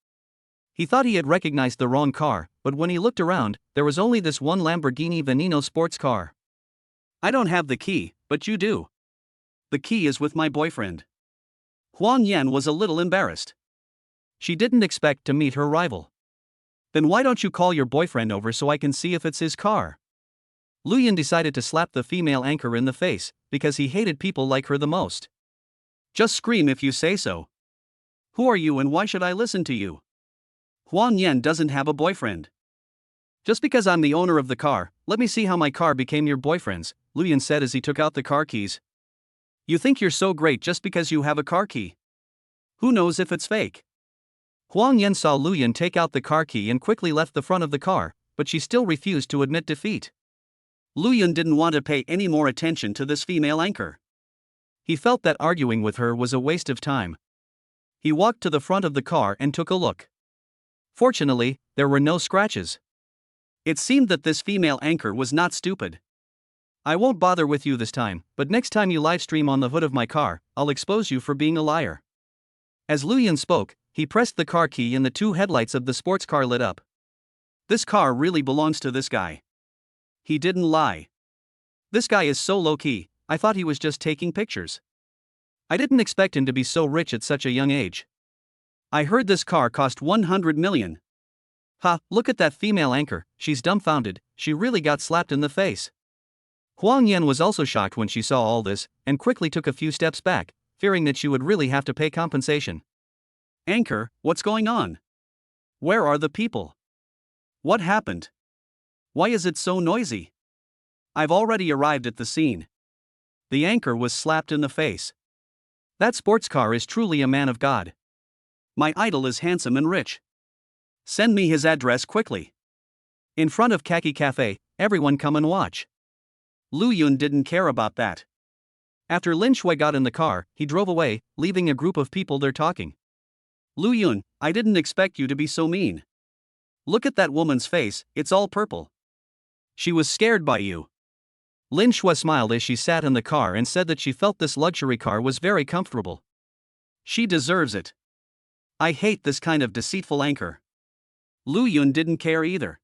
He thought he had recognized the wrong car, but when he looked around, there was only this one Lamborghini Veneno sports car.
I don't have the key, but you do. The key is with my boyfriend. Huang Yan was a little embarrassed.
She didn't expect to meet her rival.
Then why don't you call your boyfriend over so I can see if it's his car?
Lu Yun decided to slap the female anchor in the face, because he hated people like her the most.
Just scream if you say so. Who are you and why should I listen to you? Huang Yan doesn't have a boyfriend.
Just because I'm the owner of the car, let me see how my car became your boyfriend's, Lu Yun said as he took out the car keys.
You think you're so great just because you have a car key? Who knows if it's fake?
Huang Yan saw Lu Yun take out the car key and quickly left the front of the car, but she still refused to admit defeat.
Lu Yun didn't want to pay any more attention to this female anchor.
He felt that arguing with her was a waste of time. He walked to the front of the car and took a look. Fortunately, there were no scratches.
It seemed that this female anchor was not stupid.
I won't bother with you this time, but next time you livestream on the hood of my car, I'll expose you for being a liar. As Lu Yun spoke, he pressed the car key and the two headlights of the sports car lit up.
This car really belongs to this guy. He didn't lie. This guy is so low-key, I thought he was just taking pictures. I didn't expect him to be so rich at such a young age. I heard this car cost 100 million.
Ha, look at that female anchor, she's dumbfounded, she really got slapped in the face. Huang Yan was also shocked when she saw all this, and quickly took a few steps back, fearing that she would really have to pay compensation.
Anchor, what's going on? Where are the people? What happened? Why is it so noisy? I've already arrived at the scene. The anchor was slapped in the face. That sports car is truly a man of God. My idol is handsome and rich. Send me his address quickly. In front of Khaki Cafe, everyone come and watch. Lu Yun didn't care about that.
After Lin Shui got in the car, he drove away, leaving a group of people there talking.
Lu Yun, I didn't expect you to be so mean. Look at that woman's face, it's all purple. She was scared by you.
Lin Shui smiled as she sat in the car and said that she felt this luxury car was very comfortable.
She deserves it. I hate this kind of deceitful anchor. Lu Yun didn't care either.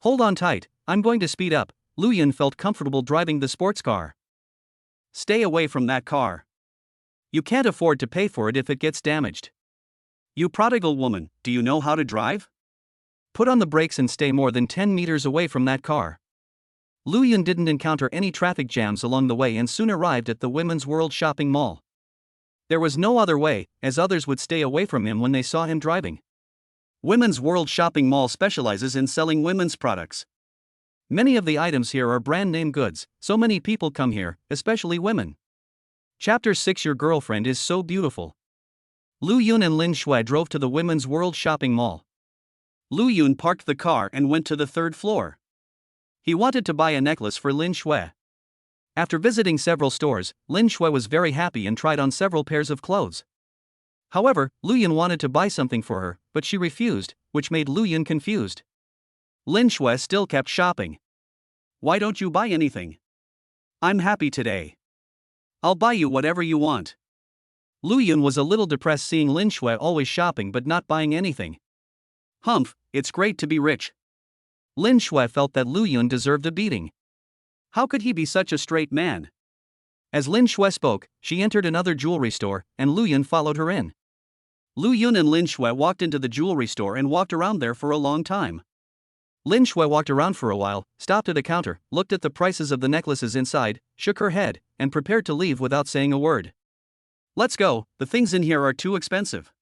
Hold on tight, I'm going to speed up. Lu Yun felt comfortable driving the sports car.
Stay away from that car. You can't afford to pay for it if it gets damaged. You prodigal woman, do you know how to drive?
Put on the brakes and stay more than 10 meters away from that car. Luyan didn't encounter any traffic jams along the way and soon arrived at the Women's World shopping mall. There was no other way, as others would stay away from him when they saw him driving.
Women's World shopping mall specializes in selling women's products.
Many of the items here are brand name goods, so many people come here, especially women. Chapter 6. Your girlfriend is so beautiful. Lu Yun and Lin Shui drove to the Women's World shopping mall.
Lu Yun parked the car and went to the third floor. He wanted to buy a necklace for Lin Shui.
After visiting several stores, Lin Shui was very happy and tried on several pairs of clothes. However, Lu Yun wanted to buy something for her, but she refused, which made Lu Yun confused.
Lin Shui still kept shopping. Why don't you buy anything? I'm happy today. I'll buy you whatever you want.
Lu Yun was a little depressed seeing Lin Shui always shopping but not buying anything.
Humph, it's great to be rich.
Lin Shui felt that Lu Yun deserved a beating.
How could he be such a straight man?
As Lin Shui spoke, she entered another jewelry store, and Lu Yun followed her in.
Lu Yun and Lin Shui walked into the jewelry store and walked around there for a long time.
Lin Shui walked around for a while, stopped at a counter, looked at the prices of the necklaces inside, shook her head, and prepared to leave without saying a word.
Let's go, the things in here are too expensive.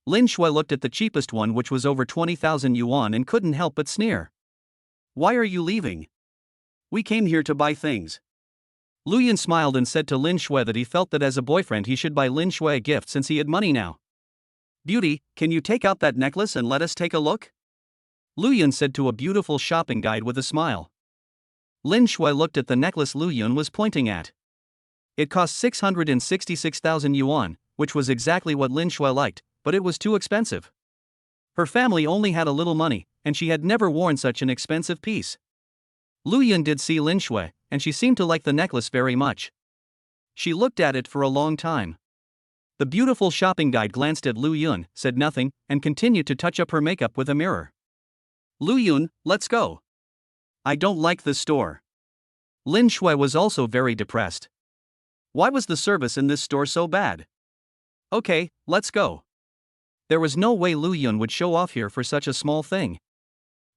Lin Shui looked at the cheapest one, which was over 20,000 yuan, and couldn't help but sneer.
Why are you leaving? We came here to buy things.
Lu Yun smiled and said to Lin Shui that he felt that as a boyfriend he should buy Lin Shui a gift since he had money now.
Beauty, can you take out that necklace and let us take a look?
Lu Yun said to a beautiful shopping guide with a smile. Lin Shui looked at the necklace Lu Yun was pointing at. It cost 666,000 yuan, which was exactly what Lin Shui liked, but it was too expensive. Her family only had a little money, and she had never worn such an expensive piece. Lu Yun did see Lin Shui, and she seemed to like the necklace very much. She looked at it for a long time. The beautiful shopping guide glanced at Lu Yun, said nothing, and continued to touch up her makeup with a mirror.
Lu Yun, let's go. I don't like this store.
Lin Shui was also very depressed.
Why was the service in this store so bad? Okay, let's go.
There was no way Lu Yun would show off here for such a small thing.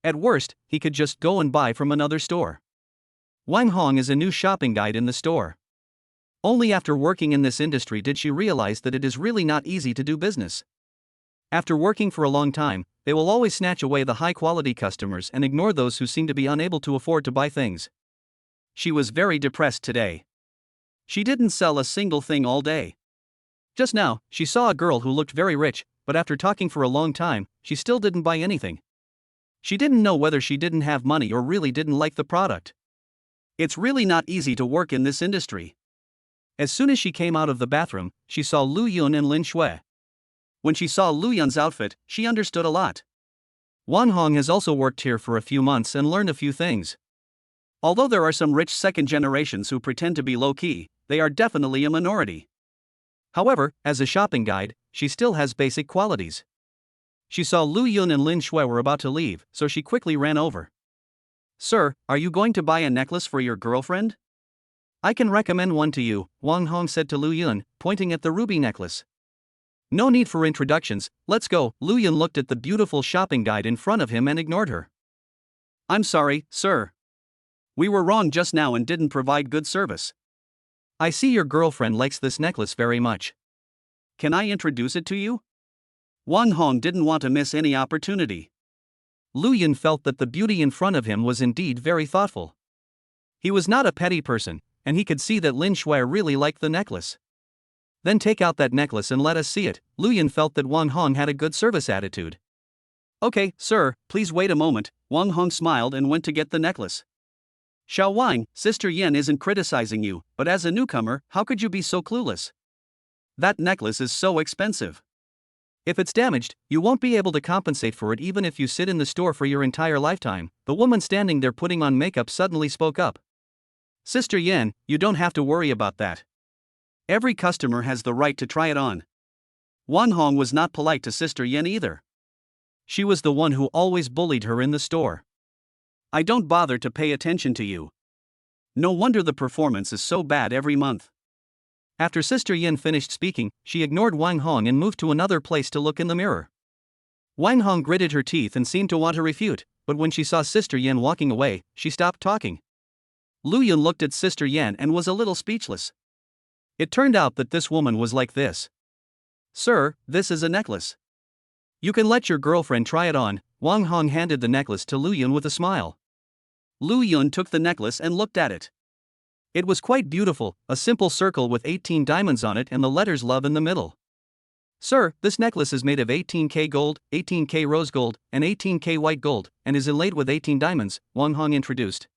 At worst, he could just go and buy from another store. Wang Hong is a new shopping guide in the store. Only after working in this industry did she realize that it is really not easy to do business. After working for a long time, they will always snatch away the high-quality customers and ignore those who seem to be unable to afford to buy things.
She was very depressed today. She didn't sell a single thing all day.
Just now, she saw a girl who looked very rich, but after talking for a long time, she still didn't buy anything. She didn't know whether she didn't have money or really didn't like the product.
It's really not easy to work in this industry.
As soon as she came out of the bathroom, she saw Lu Yun and Lin Shui.
When she saw Lu Yun's outfit, she understood a lot.
Wang Hong has also worked here for a few months and learned a few things.
Although there are some rich second generations who pretend to be low-key, they are definitely a minority.
However, as a shopping guide, she still has basic qualities. She saw Lu Yun and Lin Shui were about to leave, so she quickly ran over.
Sir, are you going to buy a necklace for your girlfriend?
I can recommend one to you, Wang Hong said to Lu Yun, pointing at the ruby necklace. No need for introductions, let's go. Lu Yun looked at the beautiful shopping guide in front of him and ignored her.
I'm sorry, sir. We were wrong just now and didn't provide good service.
I see your girlfriend likes this necklace very much.
Can I introduce it to you? Wang Hong didn't want to miss any opportunity.
Lu Yun felt that the beauty in front of him was indeed very thoughtful. He was not a petty person, and he could see that Lin Shui really liked the necklace. Then take out that necklace and let us see it. Lu Yun felt that Wang Hong had a good service attitude.
Okay, sir, please wait a moment. Wang Hong smiled and went to get the necklace. Xiao Wang, Sister Yan isn't criticizing you, but as a newcomer, how could you be so clueless? That necklace is so expensive.
If it's damaged, you won't be able to compensate for it even if you sit in the store for your entire lifetime. The woman standing there putting on makeup suddenly spoke up.
Sister Yan, you don't have to worry about that. Every customer has the right to try it on. Wang Hong was not polite to Sister Yan either.
She was the one who always bullied her in the store.
I don't bother to pay attention to you. No wonder the performance is so bad every month.
After Sister Yin finished speaking, she ignored Wang Hong and moved to another place to look in the mirror. Wang Hong gritted her teeth and seemed to want to refute, but when she saw Sister Yin walking away, she stopped talking. Lu Yun looked at Sister Yin and was a little speechless. It turned out that this woman was like this. "Sir, this is a necklace. You can let your girlfriend try it on." Wang Hong handed the necklace to Lu Yun with a smile. Lu Yun took the necklace and looked at it. It was quite beautiful, a simple circle with 18 diamonds on it and the letters love in the middle. "Sir, this necklace is made of 18K gold, 18K rose gold, and 18K white gold, and is inlaid with 18 diamonds, Wang Hong introduced.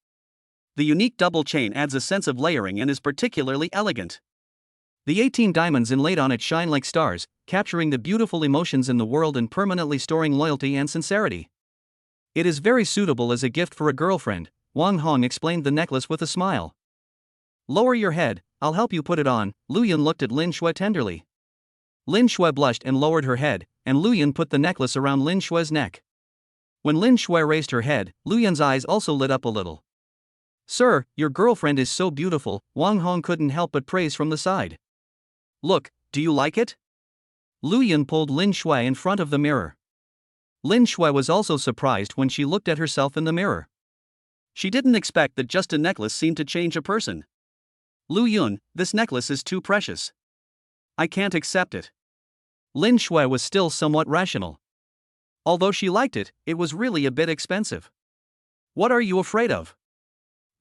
The unique double chain adds a sense of layering and is particularly elegant. The 18 diamonds inlaid on it shine like stars, capturing the beautiful emotions in the world and permanently storing loyalty and sincerity. It is very suitable as a gift for a girlfriend," Wang Hong explained the necklace with a smile. "Lower your head, I'll help you put it on." Lu Yun looked at Lin Shui tenderly. Lin Shui blushed and lowered her head, and Lu Yun put the necklace around Lin Shui's neck. When Lin Shui raised her head, Lu Yun's eyes also lit up a little. "Sir, your girlfriend is so beautiful," Wang Hong couldn't help but praise from the side. "Look, do you like it?" Lu Yun pulled Lin Shui in front of the mirror. Lin Shui was also surprised when she looked at herself in the mirror. She didn't expect that just a necklace seemed to change a person. "Lu Yun, this necklace is too precious. I can't accept it." Lin Shui was still somewhat rational. Although she liked it, it was really a bit expensive. "What are you afraid of?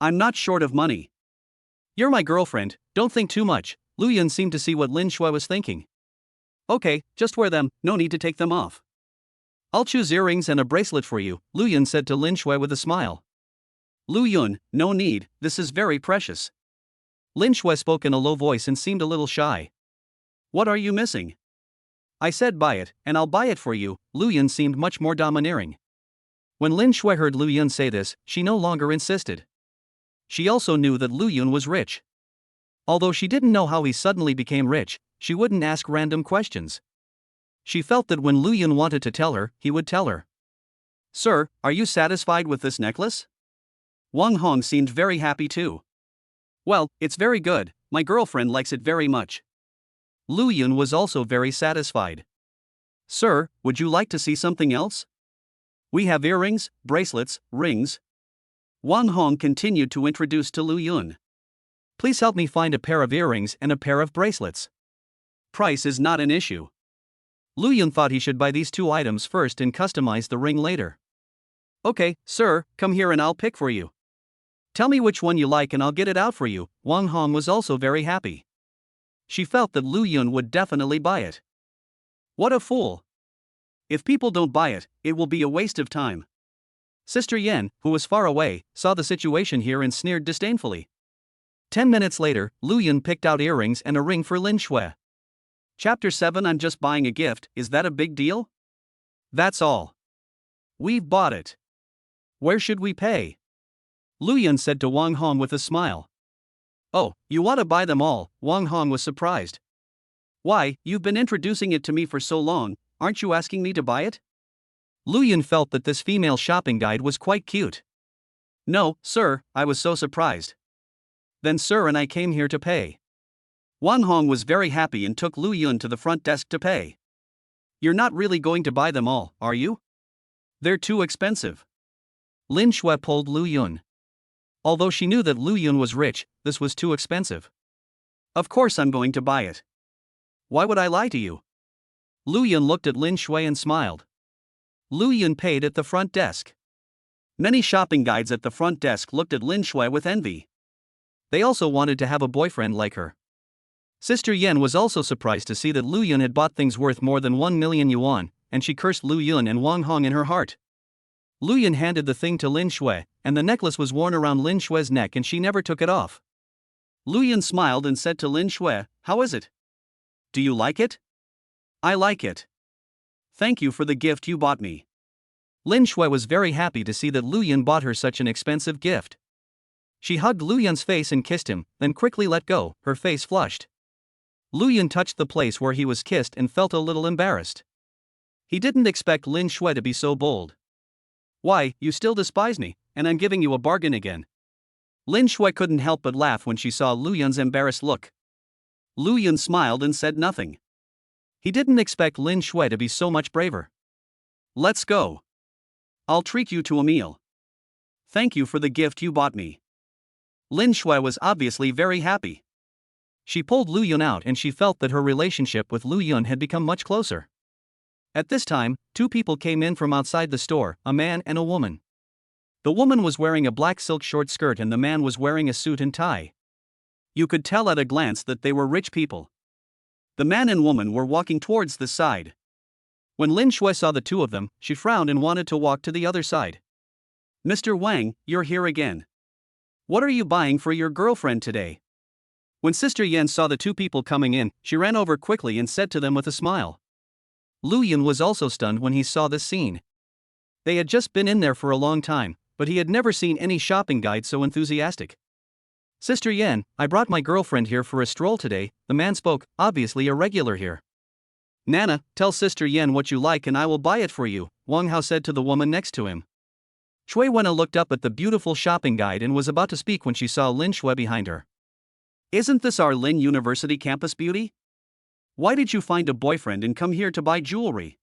I'm not short of money. You're my girlfriend, don't think too much." Lu Yun seemed to see what Lin Shui was thinking. "Okay, just wear them, no need to take them off. I'll choose earrings and a bracelet for you," Lu Yun said to Lin Shui with a smile. "Lu Yun, no need, this is very precious." Lin Shui spoke in a low voice and seemed a little shy. "What are you missing? I said buy it, and I'll buy it for you." Lu Yun seemed much more domineering. When Lin Shui heard Lu Yun say this, she no longer insisted. She also knew that Lu Yun was rich. Although she didn't know how he suddenly became rich, she wouldn't ask random questions. She felt that when Lu Yun wanted to tell her, he would tell her. "Sir, are you satisfied with this necklace?" Wang Hong seemed very happy too. "Well, it's very good, my girlfriend likes it very much." Lu Yun was also very satisfied. "Sir, would you like to see something else? We have earrings, bracelets, rings." Wang Hong continued to introduce to Lu Yun. "Please help me find a pair of earrings and a pair of bracelets. Price is not an issue." Lu Yun thought he should buy these two items first and customize the ring later. "Okay, sir, come here and I'll pick for you. Tell me which one you like and I'll get it out for you." Wang Hong was also very happy. She felt that Lu Yun would definitely buy it. What a fool! If people don't buy it, it will be a waste of time. Sister Yen, who was far away, saw the situation here and sneered disdainfully. 10 minutes later, Lu Yun picked out earrings and a ring for Lin Shui. Chapter 7. I'm just buying a gift, is that a big deal? That's all. We've bought it. Where should we pay? Lu Yun said to Wang Hong with a smile. "Oh, you want to buy them all?" Wang Hong was surprised. "Why, you've been introducing it to me for so long, aren't you asking me to buy it?" Lu Yun felt that this female shopping guide was quite cute. "No, sir, I was so surprised. Then sir and I came here to pay." Wang Hong was very happy and took Lu Yun to the front desk to pay. "You're not really going to buy them all, are you? They're too expensive." Lin Shui pulled Lu Yun. Although she knew that Lu Yun was rich, this was too expensive. "Of course I'm going to buy it. Why would I lie to you?" Lu Yun looked at Lin Shui and smiled. Lu Yun paid at the front desk. Many shopping guides at the front desk looked at Lin Shui with envy. They also wanted to have a boyfriend like her. Sister Yen was also surprised to see that Lu Yun had bought things worth more than 1 million yuan, and she cursed Lu Yun and Wang Hong in her heart. Lu Yun handed the thing to Lin Shui, and the necklace was worn around Lin Shui's neck and she never took it off. Lu Yun smiled and said to Lin Shui, "How is it? Do you like it?" "I like it. Thank you for the gift you bought me." Lin Shui was very happy to see that Lu Yun bought her such an expensive gift. She hugged Lu Yun's face and kissed him, then quickly let go, her face flushed. Lu Yun touched the place where he was kissed and felt a little embarrassed. He didn't expect Lin Shui to be so bold. "Why, you still despise me, and I'm giving you a bargain again." Lin Shui couldn't help but laugh when she saw Lu Yun's embarrassed look.
Lu Yun smiled and said nothing.
He didn't expect Lin Shui to be so much braver.
Let's go. I'll treat you to a meal. Thank you for the gift you bought me. Lin Shui was obviously very happy.
She pulled Lu Yun out and she felt that her relationship with Lu Yun had become much closer. At this time, two people came in from outside the store, a man and a woman. The woman was wearing a black silk short skirt and the man was wearing a suit and tie.
You could tell at a glance that they were rich people. The man and woman were walking towards the side.
When Lin Shui saw the two of them, she frowned and wanted to walk to the other side.
Mr. Wang, you're here again. What are you buying for your girlfriend today?
When Sister Yan saw the two people coming in, she ran over quickly and said to them with a smile. Lu Yun was also stunned when he saw this scene. They had just been in there for a long time, but he had never seen any shopping guide so enthusiastic. Sister Yan, I brought my girlfriend here for a stroll today, the man spoke, obviously a regular here.
Nana, tell Sister Yan what you like and I will buy it for you, Wang Hao said to the woman next to him.
Chui Wenna looked up at the beautiful shopping guide and was about to speak when she saw Lin Shui behind her.
Isn't this our Lin University campus beauty? Why did you find a boyfriend and come here to buy jewelry?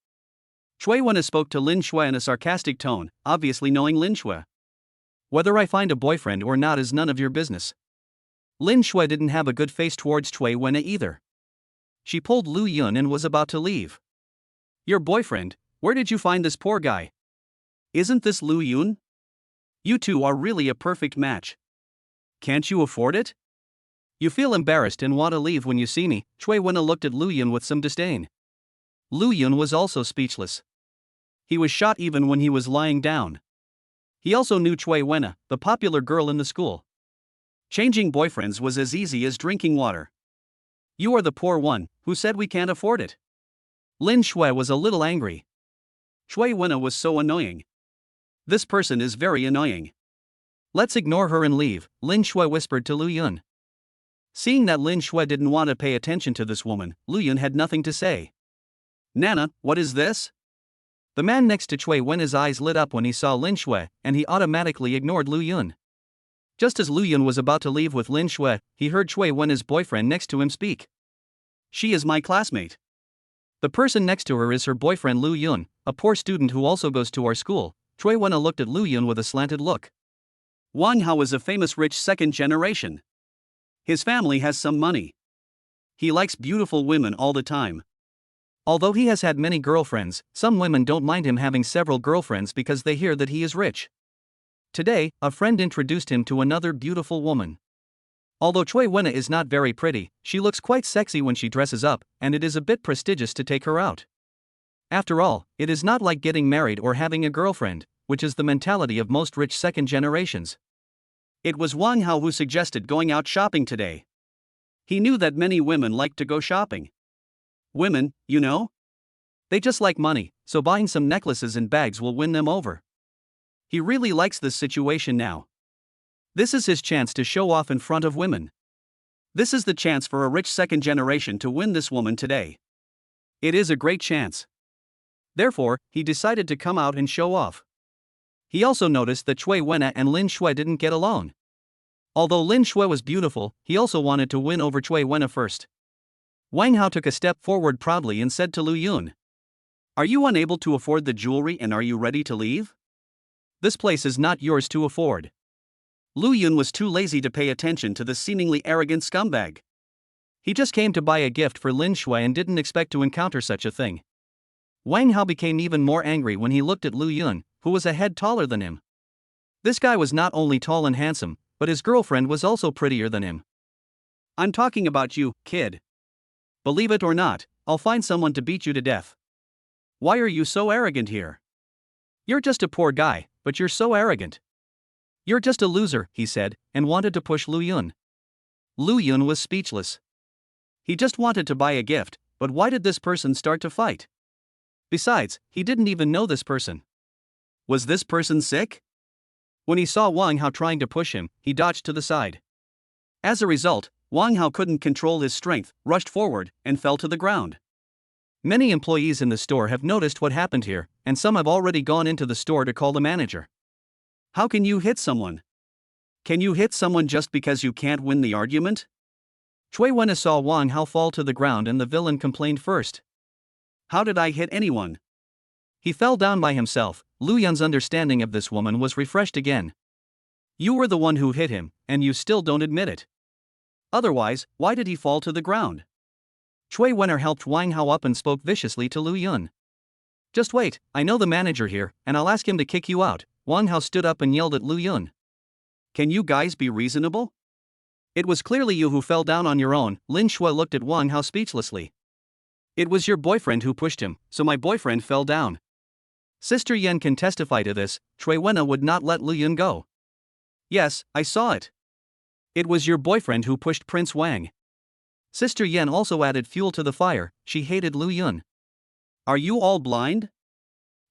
Chui Wenna spoke to Lin Shui in a sarcastic tone, obviously knowing Lin Shui.
Whether I find a boyfriend or not is none of your business. Lin Shui didn't have a good face towards Chui Wenna either. She pulled Lu Yun and was about to leave.
Your boyfriend? Where did you find this poor guy? Isn't this Lu Yun? You two are really a perfect match. Can't you afford it?
You feel embarrassed and want to leave when you see me, Chui Wenna looked at Lu Yun with some disdain. Lu Yun was also speechless. He was shot even when he was lying down. He also knew Chui Wenna, the popular girl in the school.
Changing boyfriends was as easy as drinking water. You are the poor one, who said we can't afford it.
Lin Shui was a little angry.
Chui Wenna was so annoying. This person is very annoying.
Let's ignore her and leave, Lin Shui whispered to Lu Yun. Seeing that Lin Shui didn't want to pay attention to this woman, Lu Yun had nothing to say.
Nana, what is this?
The man next to Chui Wenna's eyes lit up when he saw Lin Shui, and he automatically ignored Lu Yun. Just as Lu Yun was about to leave with Lin Shui, he heard Chui Wenna's boyfriend next to him speak.
She is my classmate.
The person next to her is her boyfriend Lu Yun, a poor student who also goes to our school. Chui Wenna looked at Lu Yun with a slanted look.
Wang Hao is a famous rich second generation. His family has some money. He likes beautiful women all the time.
Although he has had many girlfriends, some women don't mind him having several girlfriends because they hear that he is rich. Today, a friend introduced him to another beautiful woman. Although Chui Wenna is not very pretty, she looks quite sexy when she dresses up, and it is a bit prestigious to take her out. After all, it is not like getting married or having a girlfriend, which is the mentality of most rich second generations.
It was Wang Hao who suggested going out shopping today. He knew that many women like to go shopping. Women, you know?
They just like money, so buying some necklaces and bags will win them over.
He really likes this situation now. This is his chance to show off in front of women. This is the chance for a rich second generation to win this woman today. It is a great chance. Therefore, he decided to come out and show off. He also noticed that Chui Wenna and Lin Shui didn't get along. Although Lin Shui was beautiful, he also wanted to win over Chui Wenna first. Wang Hao took a step forward proudly and said to Lu Yun, "Are you unable to afford the jewelry and are you ready to leave? This place is not yours to afford." Lu Yun was too lazy to pay attention to the seemingly arrogant scumbag.
He just came to buy a gift for Lin Shui and didn't expect to encounter such a thing. Wang Hao became even more angry when he looked at Lu Yun, who was a head taller than him. This guy was not only tall and handsome, but his girlfriend was also prettier than him.
"I'm talking about you, kid. Believe it or not, I'll find someone to beat you to death. Why are you so arrogant here? You're just a poor guy, but you're so arrogant. You're just a loser," he said, and wanted to push Lu Yun. Lu Yun was speechless. He just wanted to buy a gift, but why did this person start to fight? Besides, he didn't even know this person. Was this person sick? When he saw Wang Hao trying to push him, he dodged to the side. As a result, Wang Hao couldn't control his strength, rushed forward, and fell to the ground.
Many employees in the store have noticed what happened here, and some have already gone into the store to call the manager.
How can you hit someone? Can you hit someone just because you can't win the argument?
Chui Wenna saw Wang Hao fall to the ground and the villain complained first.
How did I hit anyone?
He fell down by himself. Lu Yun's understanding of this woman was refreshed again.
You were the one who hit him, and you still don't admit it. Otherwise, why did he fall to the ground?
Chui Wenner helped Wang Hao up and spoke viciously to Lu Yun. Just wait, I know the manager here, and I'll ask him to kick you out. Wang Hao stood up and yelled at Lu Yun.
Can you guys be reasonable?
It was clearly you who fell down on your own. Lin Shui looked at Wang Hao speechlessly.
It was your boyfriend who pushed him, so my boyfriend fell down.
Sister Yan can testify to this. Chui Wenna would not let Lu Yun go.
Yes, I saw it. It was your boyfriend who pushed Prince Wang.
Sister Yan also added fuel to the fire. She hated Lu Yun.
Are you all blind?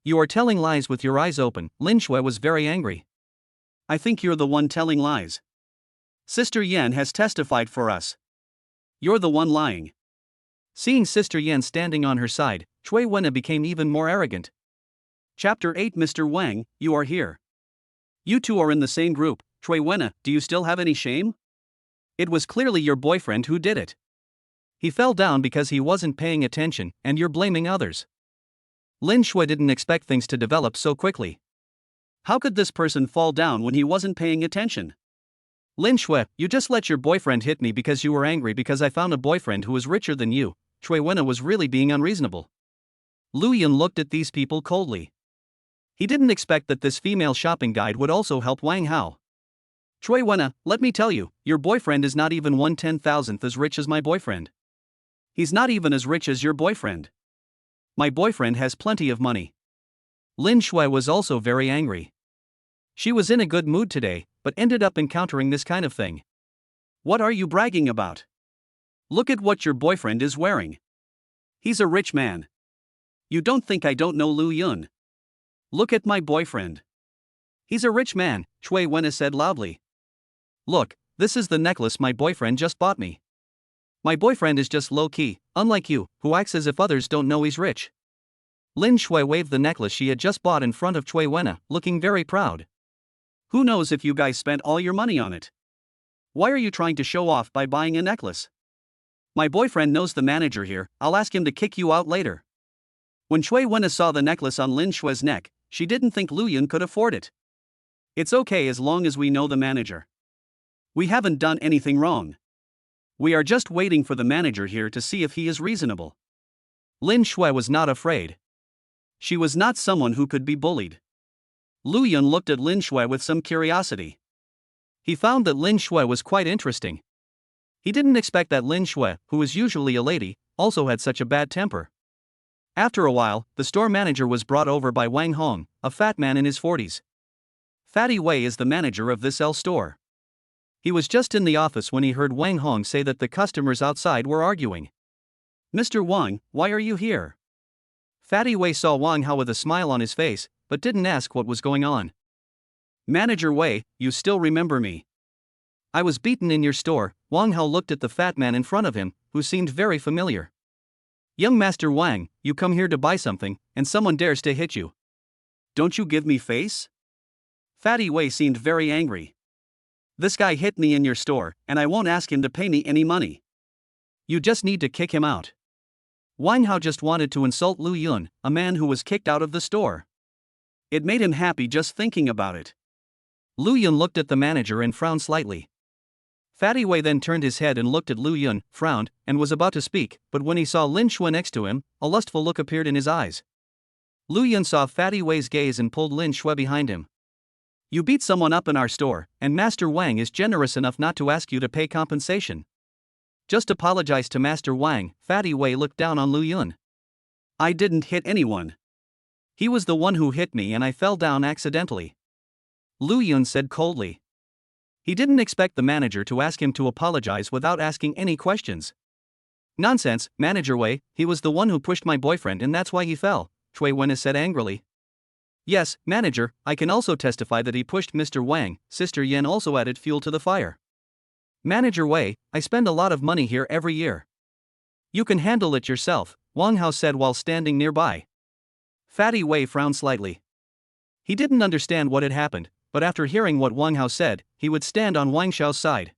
You are telling lies with your eyes open. Lin Shui was very angry.
I think you're the one telling lies. Sister Yan has testified for us. You're the one lying.
Seeing Sister Yan standing on her side, Chui Wenna became even more arrogant.
Chapter 8. Mr. Wang, you are here. You two are in the same group. Chui Wenna, do you still have any shame? It was clearly your boyfriend who did it.
He fell down because he wasn't paying attention, and you're blaming others. Lin Shui didn't expect things to develop so quickly.
How could this person fall down when he wasn't paying attention?
Lin Shui, you just let your boyfriend hit me because you were angry because I found a boyfriend who was richer than you. Chui Wenna was really being unreasonable. Lu Yun looked at these people coldly. He didn't expect that this female shopping guide would also help Wang Hao.
Chui Wenna, let me tell you, your boyfriend is not even 1/10,000th as rich as my boyfriend. He's not even as rich as your boyfriend. My boyfriend has plenty of money.
Lin Shui was also very angry. She was in a good mood today, but ended up encountering this kind of thing.
What are you bragging about? Look at what your boyfriend is wearing. He's a rich man. You don't think I don't know Lu Yun? Look at my boyfriend. He's a rich man, Chui Wenna said loudly.
Look, this is the necklace my boyfriend just bought me. My boyfriend is just low-key, unlike you, who acts as if others don't know he's rich. Lin Shui waved the necklace she had just bought in front of Chui Wenna, looking very proud.
Who knows if you guys spent all your money on it? Why are you trying to show off by buying a necklace? My boyfriend knows the manager here, I'll ask him to kick you out later. When Chui Wenna saw the necklace on Lin Shui's neck, she didn't think Lu Yun could afford it. It's okay as long as we know the manager. We haven't done anything wrong. We are just waiting for the manager here to see if he is reasonable.
Lin Shui was not afraid.
She was not someone who could be bullied. Lu Yun looked at Lin Shui with some curiosity.
He found that Lin Shui was quite interesting. He didn't expect that Lin Shui, who was usually a lady, also had such a bad temper. After a while, the store manager was brought over by Wang Hong, a fat man in his 40s.
Fatty Wei is the manager of this L store.
He was just in the office when he heard Wang Hong say that the customers outside were arguing.
Mr. Wang, why are you here?
Fatty Wei saw Wang Hao with a smile on his face, but didn't ask what was going on.
Manager Wei, you still remember me?
I was beaten in your store. Wang Hao looked at the fat man in front of him, who seemed very familiar. Young Master Wang, you come here to buy something, and someone dares to hit you.
Don't you give me face? Fatty Wei seemed very angry. This guy hit me in your store, and I won't ask him to pay me any money.
You just need to kick him out. Wang Hao just wanted to insult Lu Yun, a man who was kicked out of the store.
It made him happy just thinking about it.
Lu Yun looked at the manager and frowned slightly. Fatty Wei then turned his head and looked at Lu Yun, frowned, and was about to speak, but when he saw Lin Shui next to him, a lustful look appeared in his eyes. Lu Yun saw Fatty Wei's gaze and pulled Lin Shui behind him. You beat someone up in our store, and Master Wang is generous enough not to ask you to pay compensation. Just apologize to Master Wang. Fatty Wei looked down on Lu Yun.
I didn't hit anyone.
He was the one who hit me and I fell down accidentally. Lu Yun said coldly. He didn't expect the manager to ask him to apologize without asking any questions. Nonsense, Manager Wei, he was the one who pushed my boyfriend and that's why he fell, Chui Wenna said angrily. Yes, manager, I can also testify that he pushed Mr. Wang. Sister Yan also added fuel to the fire. Manager Wei, I spend a lot of money here every year. You can handle it yourself, Wang Hao said while standing nearby. Fatty Wei frowned slightly. He didn't understand what had happened, but after hearing what Wang Hao said, he would stand on Wang Xiao's side.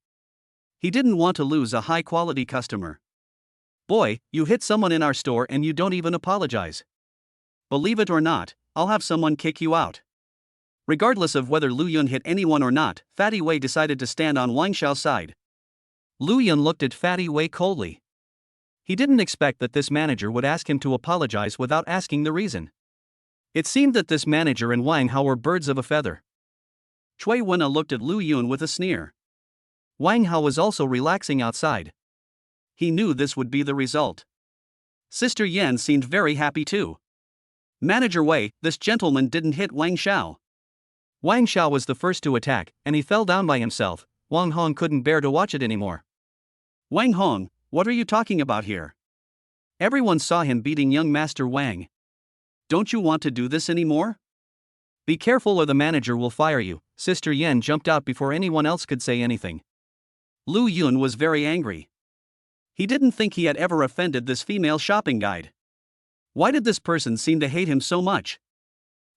He didn't want to lose a high-quality customer. Boy, you hit someone in our store and you don't even apologize. Believe it or not, I'll have someone kick you out. Regardless of whether Lu Yun hit anyone or not, Fatty Wei decided to stand on Wang Xiao's side.
Lu Yun looked at Fatty Wei coldly. He didn't expect that this manager would ask him to apologize without asking the reason. It seemed that this manager and Wang Hao were birds of a feather.
Cui Wenna looked at Lu Yun with a sneer.
Wang Hao was also relaxing outside.
He knew this would be the result. Sister Yan seemed very happy too. Manager Wei, this gentleman didn't hit Wang Xiao.
Wang Xiao was the first to attack, and he fell down by himself. Wang Hong couldn't bear to watch it anymore.
Wang Hong, what are you talking about here? Everyone saw him beating young Master Wang. Don't you want to do this anymore?
Be careful or the manager will fire you. Sister Yan jumped out before anyone else could say anything.
Lu Yun was very angry. He didn't think he had ever offended this female shopping guide. Why did this person seem to hate him so much?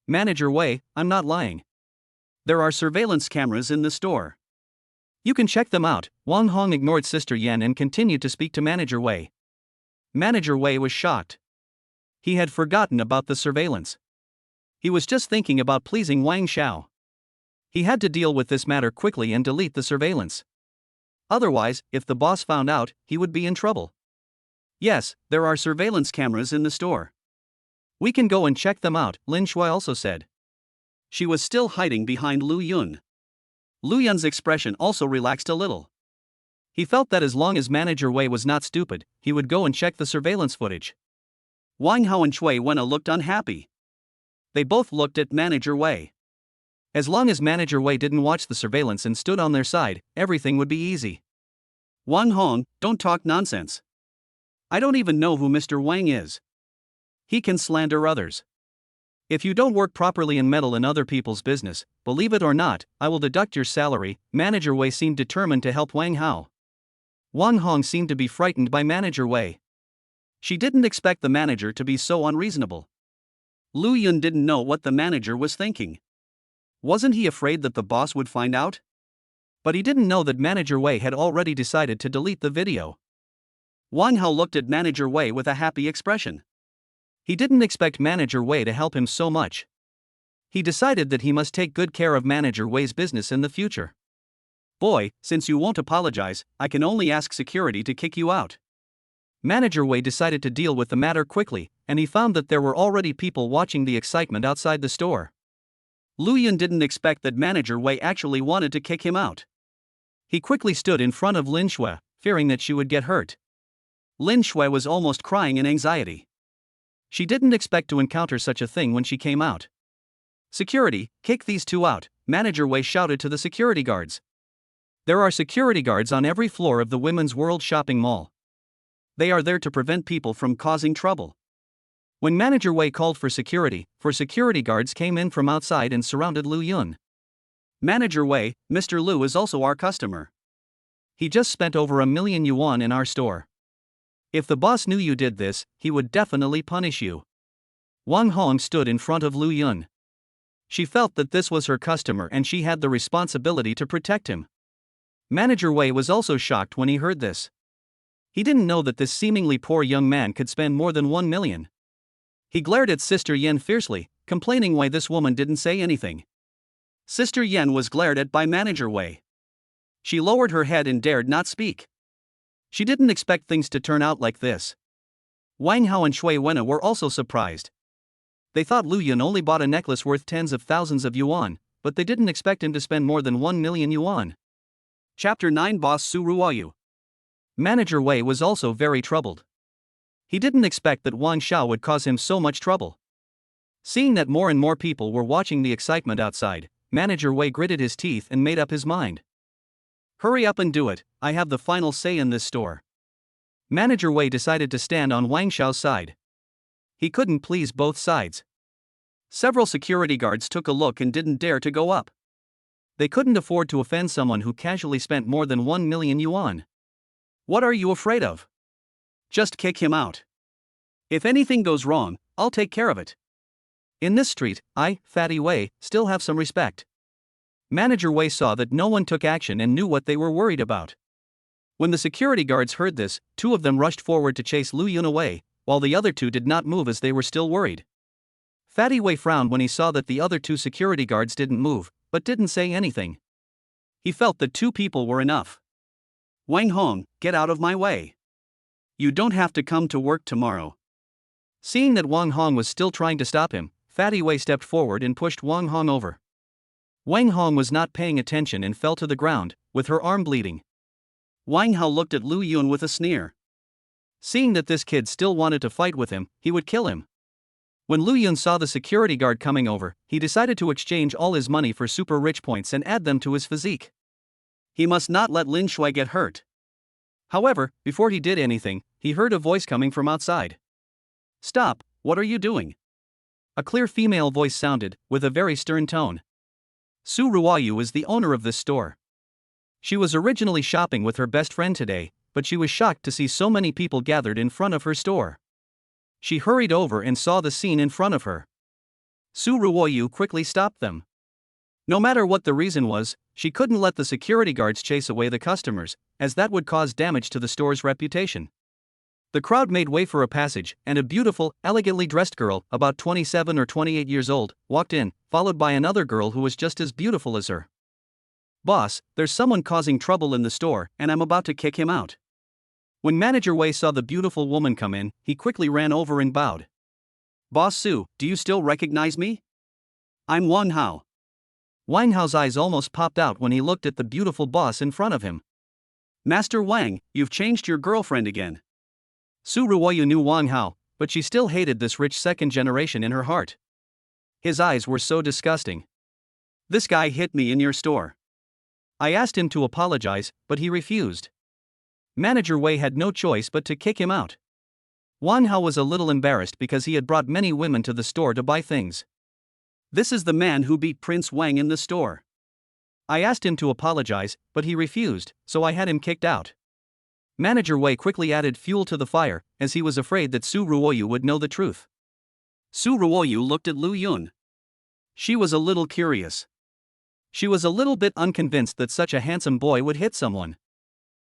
Manager Wei, I'm not lying.
There are surveillance cameras in the store.
You can check them out. Wang Hong ignored Sister Yan and continued to speak to Manager Wei.
Manager Wei was shocked. He had forgotten about the surveillance. He was just thinking about pleasing Wang Xiao. He had to deal with this matter quickly and delete the surveillance. Otherwise, if the boss found out, he would be in trouble. Yes, there are surveillance cameras in the store.
We can go and check them out, Lin Shui also said.
She was still hiding behind Lu Yun. Lu Yun's expression also relaxed a little. He felt that as long as Manager Wei was not stupid, he would go and check the surveillance footage. Wang Hao and Cui Wenna looked unhappy. They both looked at Manager Wei.
As long as Manager Wei didn't watch the surveillance and stood on their side, everything would be easy.
Wang Hong, don't talk nonsense. I don't even know who Mr. Wang is. He can slander others. If you don't work properly and meddle in other people's business, believe it or not, I will deduct your salary. Manager Wei seemed determined to help Wang Hao. Wang Hong seemed to be frightened by Manager Wei. She didn't expect the manager to be so unreasonable. Lu Yun didn't know what the manager was thinking. Wasn't he afraid that the boss would find out? But he didn't know that Manager Wei had already decided to delete the video. Wang Hao looked at Manager Wei with a happy expression. He didn't expect Manager Wei to help him so much. He decided that he must take good care of Manager Wei's business in the future. Boy, since you won't apologize, I can only ask security to kick you out. Manager Wei decided to deal with the matter quickly, and he found that there were already people watching the excitement outside the store. Lu Yun didn't expect that Manager Wei actually wanted to kick him out. He quickly stood in front of Lin Shui, fearing that she would get hurt. Lin Shui was almost crying in anxiety. She didn't expect to encounter such a thing when she came out. Security, kick these two out, Manager Wei shouted to the security guards. There are security guards on every floor of the Women's World Shopping Mall. They are there to prevent people from causing trouble. When Manager Wei called for security guards came in from outside and surrounded Lu Yun. Manager Wei, Mr. Lu is also our customer. He just spent over 1 million yuan in our store. If the boss knew you did this, he would definitely punish you. Wang Hong stood in front of Lu Yun. She felt that this was her customer and she had the responsibility to protect him. Manager Wei was also shocked when he heard this. He didn't know that this seemingly poor young man could spend more than 1 million. He glared at Sister Yan fiercely, complaining why this woman didn't say anything. Sister Yan was glared at by Manager Wei. She lowered her head and dared not speak. She didn't expect things to turn out like this. Wang Hao and Cui Wenna were also surprised. They thought Lu Yun only bought a necklace worth tens of thousands of yuan, but they didn't expect him to spend more than 1 million yuan. Chapter 9 Boss Su Ruoyu. Manager Wei was also very troubled. He didn't expect that Wang Xiao would cause him so much trouble. Seeing that more and more people were watching the excitement outside, Manager Wei gritted his teeth and made up his mind. Hurry up and do it, I have the final say in this store. Manager Wei decided to stand on Wang Xiao's side. He couldn't please both sides. Several security guards took a look and didn't dare to go up. They couldn't afford to offend someone who casually spent more than 1 million yuan. What are you afraid of? Just kick him out. If anything goes wrong, I'll take care of it. In this street, I, Fatty Wei, still have some respect. Manager Wei saw that no one took action and knew what they were worried about.
When the security guards heard this, two of them rushed forward to chase Lu Yun away, while the other two did not move as they were still worried. Fatty Wei frowned when he saw that the other two security guards didn't move, but didn't say anything. He felt that two people were enough.
Wang Hong, get out of my way. You don't have to come to work tomorrow.
Seeing that Wang Hong was still trying to stop him, Fatty Wei stepped forward and pushed Wang Hong over. Wang Hong was not paying attention and fell to the ground, with her arm bleeding.
Wang Hao looked at Lu Yun with a sneer.
Seeing that this kid still wanted to fight with him, he would kill him. When Lu Yun saw the security guard coming over, he decided to exchange all his money for super rich points and add them to his physique.
He must not let Lin Shui get hurt.
However, before he did anything, he heard a voice coming from outside.
Stop, what are you doing?
A clear female voice sounded, with a very stern tone. Su Ruoyu is the owner of this store. She was originally shopping with her best friend today, but she was shocked to see so many people gathered in front of her store. She hurried over and saw the scene in front of her. Su Ruoyu quickly stopped them. No matter what the reason was, she couldn't let the security guards chase away the customers, as that would cause damage to the store's reputation. The crowd made way for a passage, and a beautiful, elegantly dressed girl, about 27 or 28 years old, walked in, followed by another girl who was just as beautiful as her. Boss, there's someone causing trouble in the store, and I'm about to kick him out. When Manager Wei saw the beautiful woman come in, he quickly ran over and bowed.
Boss Su, do you still recognize me? I'm Wang Hao.
Wang Hao's eyes almost popped out when he looked at the beautiful boss in front of him.
Master Wang, you've changed your girlfriend again.
Su Ruoyu knew Wang Hao, but she still hated this rich second generation in her heart. His eyes were so disgusting.
This guy hit me in your store.
I asked him to apologize, but he refused. Manager Wei had no choice but to kick him out. Wang Hao was a little embarrassed because he had brought many women to the store to buy things.
This is the man who beat Prince Wang in the store.
I asked him to apologize, but he refused, so I had him kicked out. Manager Wei quickly added fuel to the fire, as he was afraid that Su Ruoyu would know the truth.
Su Ruoyu looked at Lu Yun. She was a little curious.
She was a little bit unconvinced that such a handsome boy would hit someone.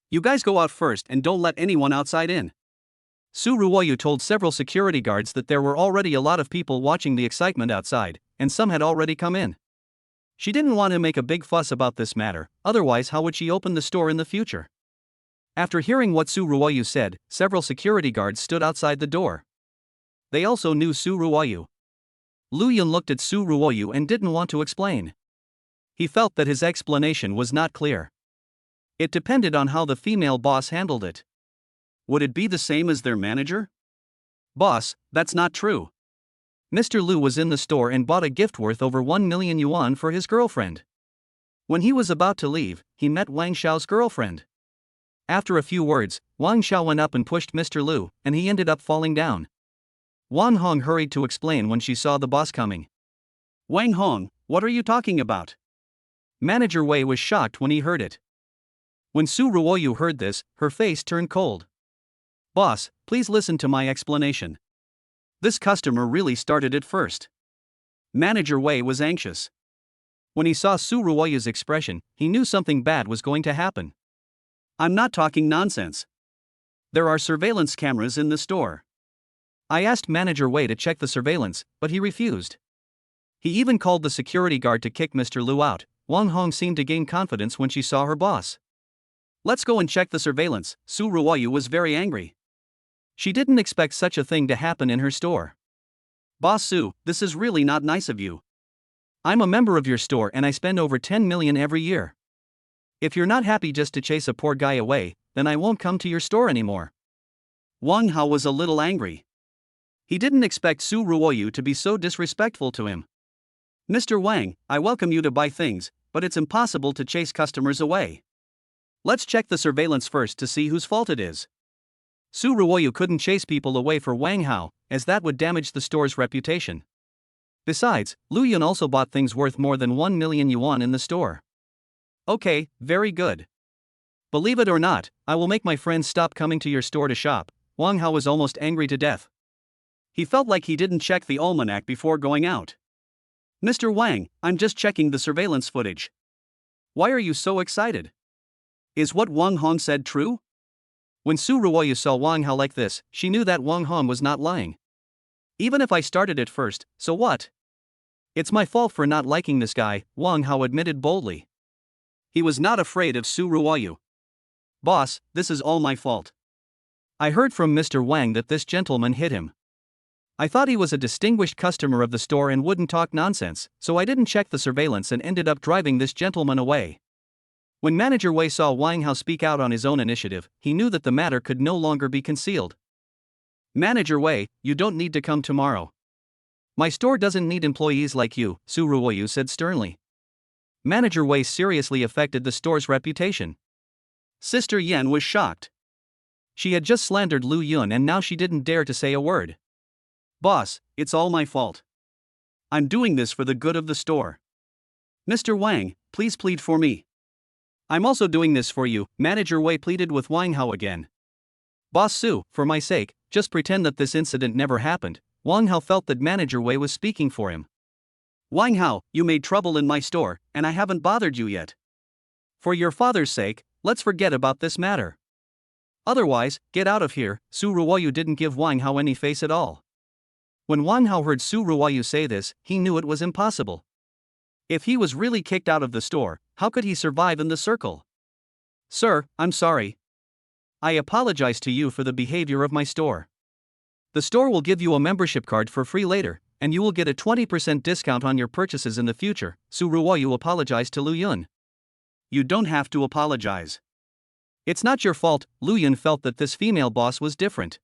You guys go out first and don't let anyone outside in.
Su Ruoyu told several security guards that there were already a lot of people watching the excitement outside, and some had already come in. She didn't want to make a big fuss about this matter, otherwise how would she open the store in the future? After hearing what Su Ruoyu said, several security guards stood outside the door. They also knew Su Ruoyu. Lu Yun looked at Su Ruoyu and didn't want to explain. He felt that his explanation was not clear. It depended on how the female boss handled it.
Would it be the same as their manager? Boss, that's not true.
Mr. Lu was in the store and bought a gift worth over 1 million yuan for his girlfriend. When he was about to leave, he met Wang Xiao's girlfriend. After a few words, Wang Xiao went up and pushed Mr. Lu, and he ended up falling down. Wang Hong hurried to explain when she saw the boss coming.
Wang Hong, what are you talking about?
Manager Wei was shocked when he heard it. When Su Ruoyu heard this, her face turned cold. Boss, please listen to my explanation.
This customer really started it first. Manager Wei was anxious.
When he saw Su Ruoyu's expression, he knew something bad was going to happen.
I'm not talking nonsense. There are surveillance cameras in the store.
I asked Manager Wei to check the surveillance, but he refused. He even called the security guard to kick Mr. Lu out. Wang Hong seemed to gain confidence when she saw her boss.
Let's go and check the surveillance. Su Ruoyu was very angry.
She didn't expect such a thing to happen in her store.
Boss Su, this is really not nice of you.
I'm a member of your store and I spend over 10 million every year. If you're not happy just to chase a poor guy away, then I won't come to your store anymore.
Wang Hao was a little angry. He didn't expect Su Ruoyu to be so disrespectful to him. Mr. Wang, I welcome you to buy things, but it's impossible to chase customers away. Let's check the surveillance first to see whose fault it is.
Su Ruoyu couldn't chase people away for Wang Hao, as that would damage the store's reputation. Besides, Lu Yun also bought things worth more than 1 million yuan in the store.
Okay, very good.
Believe it or not, I will make my friends stop coming to your store to shop. Wang Hao was almost angry to death.
He felt like he didn't check the almanac before going out. Mr. Wang, I'm just checking the surveillance footage. Why are you so excited? Is what Wang Hong said true?
When Su Ruoyu saw Wang Hao like this, she knew that Wang Hong was not lying. Even if I started it first, so what? It's my fault for not liking this guy, Wang Hao admitted boldly.
He was not afraid of Su Ruoyu. Boss, this is all my fault.
I heard from Mr. Wang that this gentleman hit him. I thought he was a distinguished customer of the store and wouldn't talk nonsense, so I didn't check the surveillance and ended up driving this gentleman away. When Manager Wei saw Wang Hao speak out on his own initiative, he knew that the matter could no longer be concealed.
Manager Wei, you don't need to come tomorrow.
My store doesn't need employees like you, Su Ruoyu said sternly. Manager Wei seriously affected the store's reputation.
Sister Yan was shocked.
She had just slandered Lu Yun and now she didn't dare to say a word.
Boss, it's all my fault. I'm doing this for the good of the store. Mr. Wang, please plead for me.
I'm also doing this for you, Manager Wei pleaded with Wang Hao again. Boss Su, for my sake, just pretend that this incident never happened. Wang Hao felt that Manager Wei was speaking for him.
Wang Hao, you made trouble in my store, and I haven't bothered you yet.
For your father's sake, let's forget about this matter. Otherwise, get out of here. Su Ruoyu didn't give Wang Hao any face at all. When Wang Hao heard Su Ruoyu say this, he knew it was impossible. If he was really kicked out of the store, how could he survive in the circle? Sir, I'm sorry. I apologize to you for the behavior of my store. The store will give you a membership card for free later, and you will get a 20% discount on your purchases in the future. Su Ruoyu apologized to Lu Yun.
You don't have to apologize.
It's not your fault. Lu Yun felt that this female boss was different.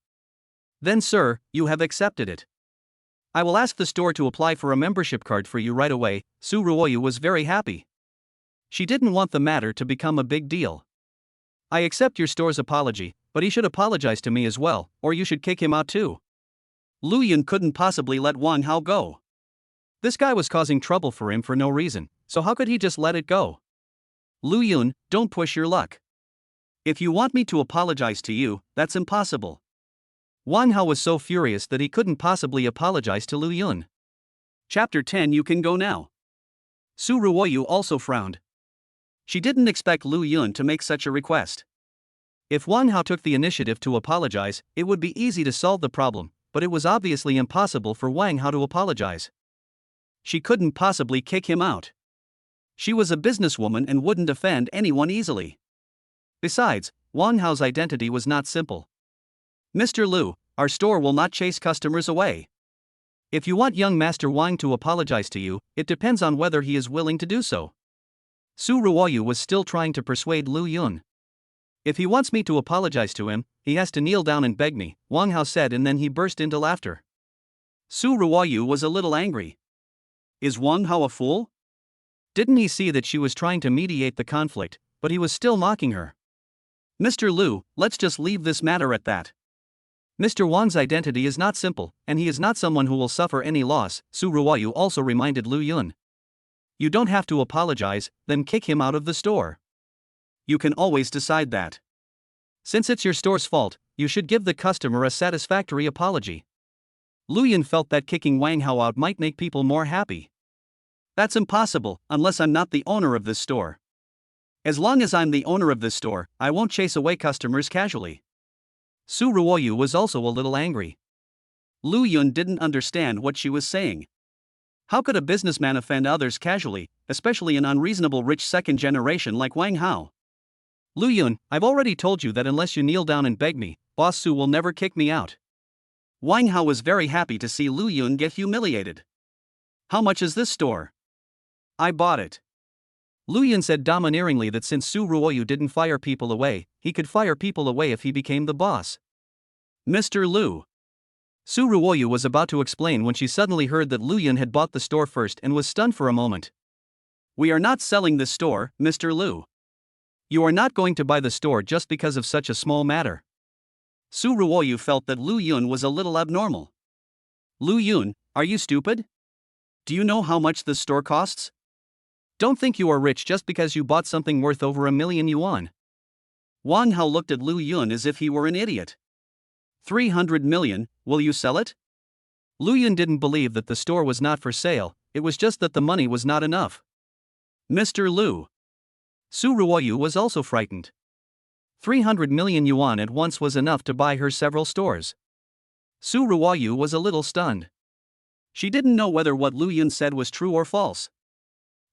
Then sir, you have accepted it. I will ask the store to apply for a membership card for you right away. Su Ruoyu was very happy. She didn't want the matter to become a big deal. I accept your store's apology, but he should apologize to me as well, or you should kick him out too.
Lu Yun couldn't possibly let Wang Hao go.
This guy was causing trouble for him for no reason, so how could he just let it go?
Lu Yun, don't push your luck. If you want me to apologize to you, that's impossible.
Wang Hao was so furious that he couldn't possibly apologize to Lu Yun.
Chapter 10. You can go now. Su Ruoyu also frowned. She didn't expect Lu Yun to make such a request.
If Wang Hao took the initiative to apologize, it would be easy to solve the problem, but it was obviously impossible for Wang Hao to apologize.
She couldn't possibly kick him out. She was a businesswoman and wouldn't offend anyone easily.
Besides, Wang Hao's identity was not simple.
Mr. Lu, our store will not chase customers away.
If you want young Master Wang to apologize to you, it depends on whether he is willing to do so. Su Ruoyu was still trying to persuade Lu Yun. If he wants me to apologize to him, he has to kneel down and beg me, Wang Hao said, and then he burst into laughter.
Su Ruoyu was a little angry. Is Wang Hao a fool?
Didn't he see that she was trying to mediate the conflict, but he was still mocking her?
Mr. Lu, let's just leave this matter at that.
Mr. Wang's identity is not simple, and he is not someone who will suffer any loss, Su Ruoyu also reminded Lu Yun. You don't have to apologize, then kick him out of the store.
You can always decide that.
Since it's your store's fault, you should give the customer a satisfactory apology. Lu Yun felt that kicking Wang Hao out might make people more happy.
That's impossible, unless I'm not the owner of this store. As long as I'm the owner of this store, I won't chase away customers casually.
Su Ruoyu was also a little angry.
Lu Yun didn't understand what she was saying. How could a businessman offend others casually, especially an unreasonable rich second generation like Wang Hao?
Lu Yun, I've already told you that unless you kneel down and beg me, Boss Su will never kick me out.
Wang Hao was very happy to see Lu Yun get humiliated. How much is this store? I bought it.
Lu Yun said domineeringly that since Su Ruoyu didn't fire people away, he could fire people away if he became the boss.
Mr. Lu.
Su Ruoyu was about to explain when she suddenly heard that Lu Yun had bought the store first and was stunned for a moment.
We are not selling this store, Mr. Lu.
You are not going to buy the store just because of such a small matter.
Su Ruoyu felt that Lu Yun was a little abnormal. Lu Yun, are you stupid? Do you know how much this store costs?
Don't think you are rich just because you bought something worth over 1,000,000 yuan.
Wang Hao looked at Lu Yun as if he were an idiot. 300 million, will you sell it?
Lu Yun didn't believe that the store was not for sale, it was just that the money was not enough.
Mr. Lu.
Su Ruoyu was also frightened. 300 million yuan at once was enough to buy her several stores. Su Ruoyu was a little stunned.
She didn't know whether what Lu Yun said was true or false.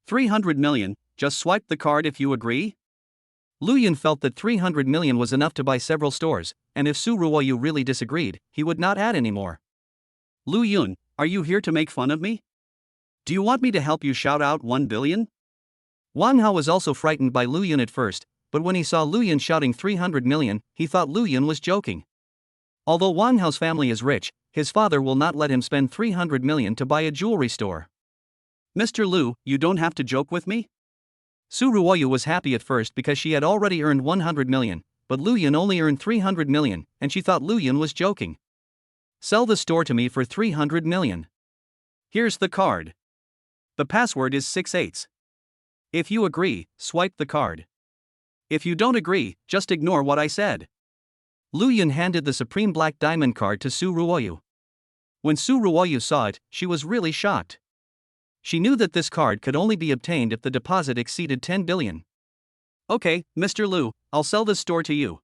300 million, just swipe the card if you agree?
Lu Yun felt that 300 million was enough to buy several stores, and if Su Ruoyu really disagreed, he would not add any more.
Lu Yun, are you here to make fun of me? Do you want me to help you shout out 1 billion?
Wang Hao was also frightened by Lu Yun at first, but when he saw Lu Yun shouting 300 million, he thought Lu Yun was joking. Although Wang Hao's family is rich, his father will not let him spend 300 million to buy a jewelry store.
Mr. Lu, you don't have to joke with me?
Su Ruoyu was happy at first because she had already earned 100 million, but Lu Yun only earned 300 million, and she thought Lu Yun was joking. Sell the store to me for 300 million.
Here's the card. The password is 6/8. If you agree, swipe the card. If you don't agree, just ignore what I said.
Lu Yun handed the Supreme Black Diamond card to Su Ruoyu. When Su Ruoyu saw it, she was really shocked. She knew that this card could only be obtained if the deposit exceeded 10 billion.
Okay, Mr. Lu, I'll sell this store to you.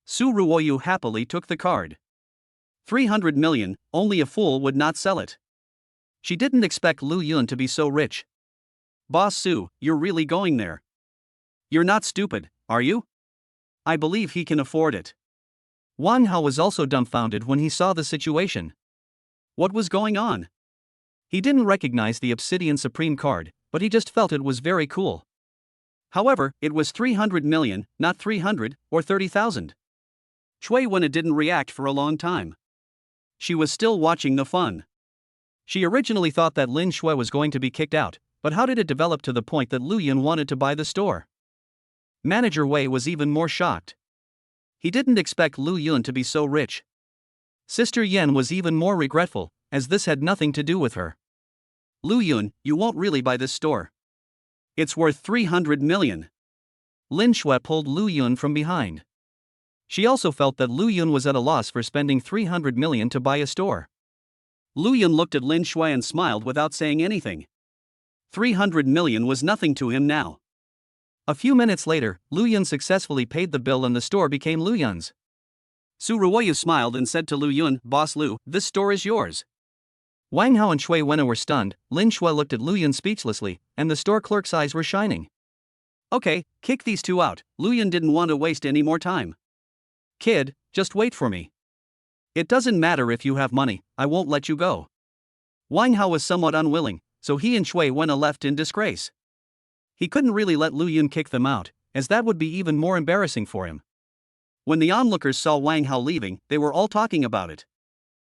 Su Ruoyu happily took the card. 300 million, only a fool would not sell it. She didn't expect Lu Yun to be so rich. Boss Su, you're really going there. You're not stupid, are you? I believe he can afford it.
Wang Hao was also dumbfounded when he saw the situation.
What was going on?
He didn't recognize the Obsidian Supreme card, but he just felt it was very cool.
However, it was 300 million, not 300 or 30,000. Chui Wen didn't react for a long time. She was still watching the fun.
She originally thought that Lin Shui was going to be kicked out, but how did it develop to the point that Lu Yun wanted to buy the store? Manager Wei was even more shocked. He didn't expect Lu Yun to be so rich. Sister Yan was even more regretful, as this had nothing to do with her.
Lu Yun, you won't really buy this store. It's worth 300 million.
Lin Shui pulled Lu Yun from behind. She also felt that Lu Yun was at a loss for spending 300 million to buy a store.
Lu Yun looked at Lin Shui and smiled without saying anything. 300 million was nothing to him now.
A few minutes later, Lu Yun successfully paid the bill and the store became Lu Yun's.
Su Ruoyu smiled and said to Lu Yun, Boss Lu, this store is yours.
Wang Hao and Chui Wen were stunned. Lin Shui looked at Lu Yun speechlessly, and the store clerk's eyes were shining.
Okay, kick these two out. Lu Yun didn't want to waste any more time.
Kid, just wait for me.
It doesn't matter if you have money, I won't let you go. Wang Hao was somewhat unwilling, so he and Chui Wen left in disgrace. He couldn't really let Lu Yun kick them out, as that would be even more embarrassing for him. When the onlookers saw Wang Hao leaving, they were all talking about it.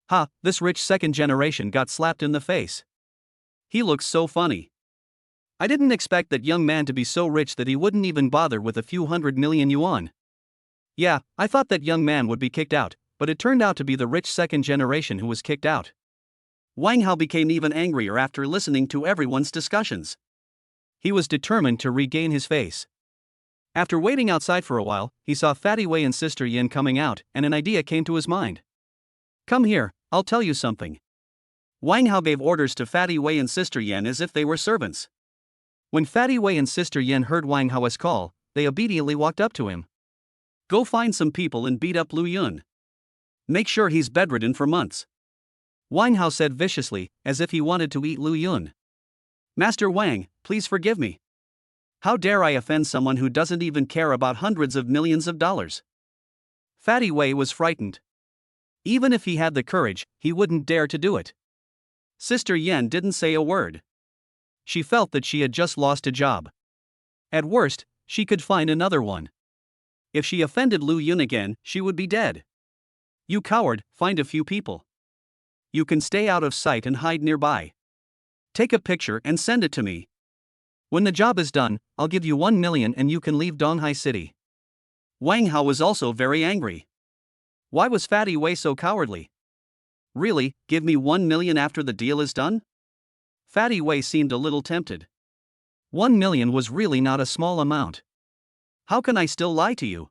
Ha, this rich second generation got slapped in the face.
He looks so funny.
I didn't expect that young man to be so rich that he wouldn't even bother with a few 100 million yuan. Yeah, I thought that young man would be kicked out, but it turned out to be the rich second generation who was kicked out.
Wang Hao became even angrier after listening to everyone's discussions.
He was determined to regain his face. After waiting outside for a while, he saw Fatty Wei and Sister Yin coming out, and an idea came to his mind.
Come here, I'll tell you something. Wang Hao gave orders to Fatty Wei and Sister Yin as if they were servants.
When Fatty Wei and Sister Yin heard Wang Hao's call, they obediently walked up to him.
Go find some people and beat up Lu Yun. Make sure he's bedridden for months.
Wang Hao said viciously, as if he wanted to eat Lu Yun.
Master Wang, please forgive me. How dare I offend someone who doesn't even care about hundreds of millions of dollars?
Fatty Wei was frightened. Even if he had the courage, he wouldn't dare to do it.
Sister Yen didn't say a word.
She felt that she had just lost a job. At worst, she could find another one.
If she offended Lu Yun again, she would be dead. You coward, find a few people. You can stay out of sight and hide nearby. Take a picture and send it to me.
When the job is done, I'll give you 1 million and you can leave Donghai City.
Wang Hao was also very angry. Why was Fatty Wei so cowardly? Really, give me 1 million after the deal is done? Fatty Wei seemed a little tempted.
1 million was really not a small amount.
How can I still lie to you?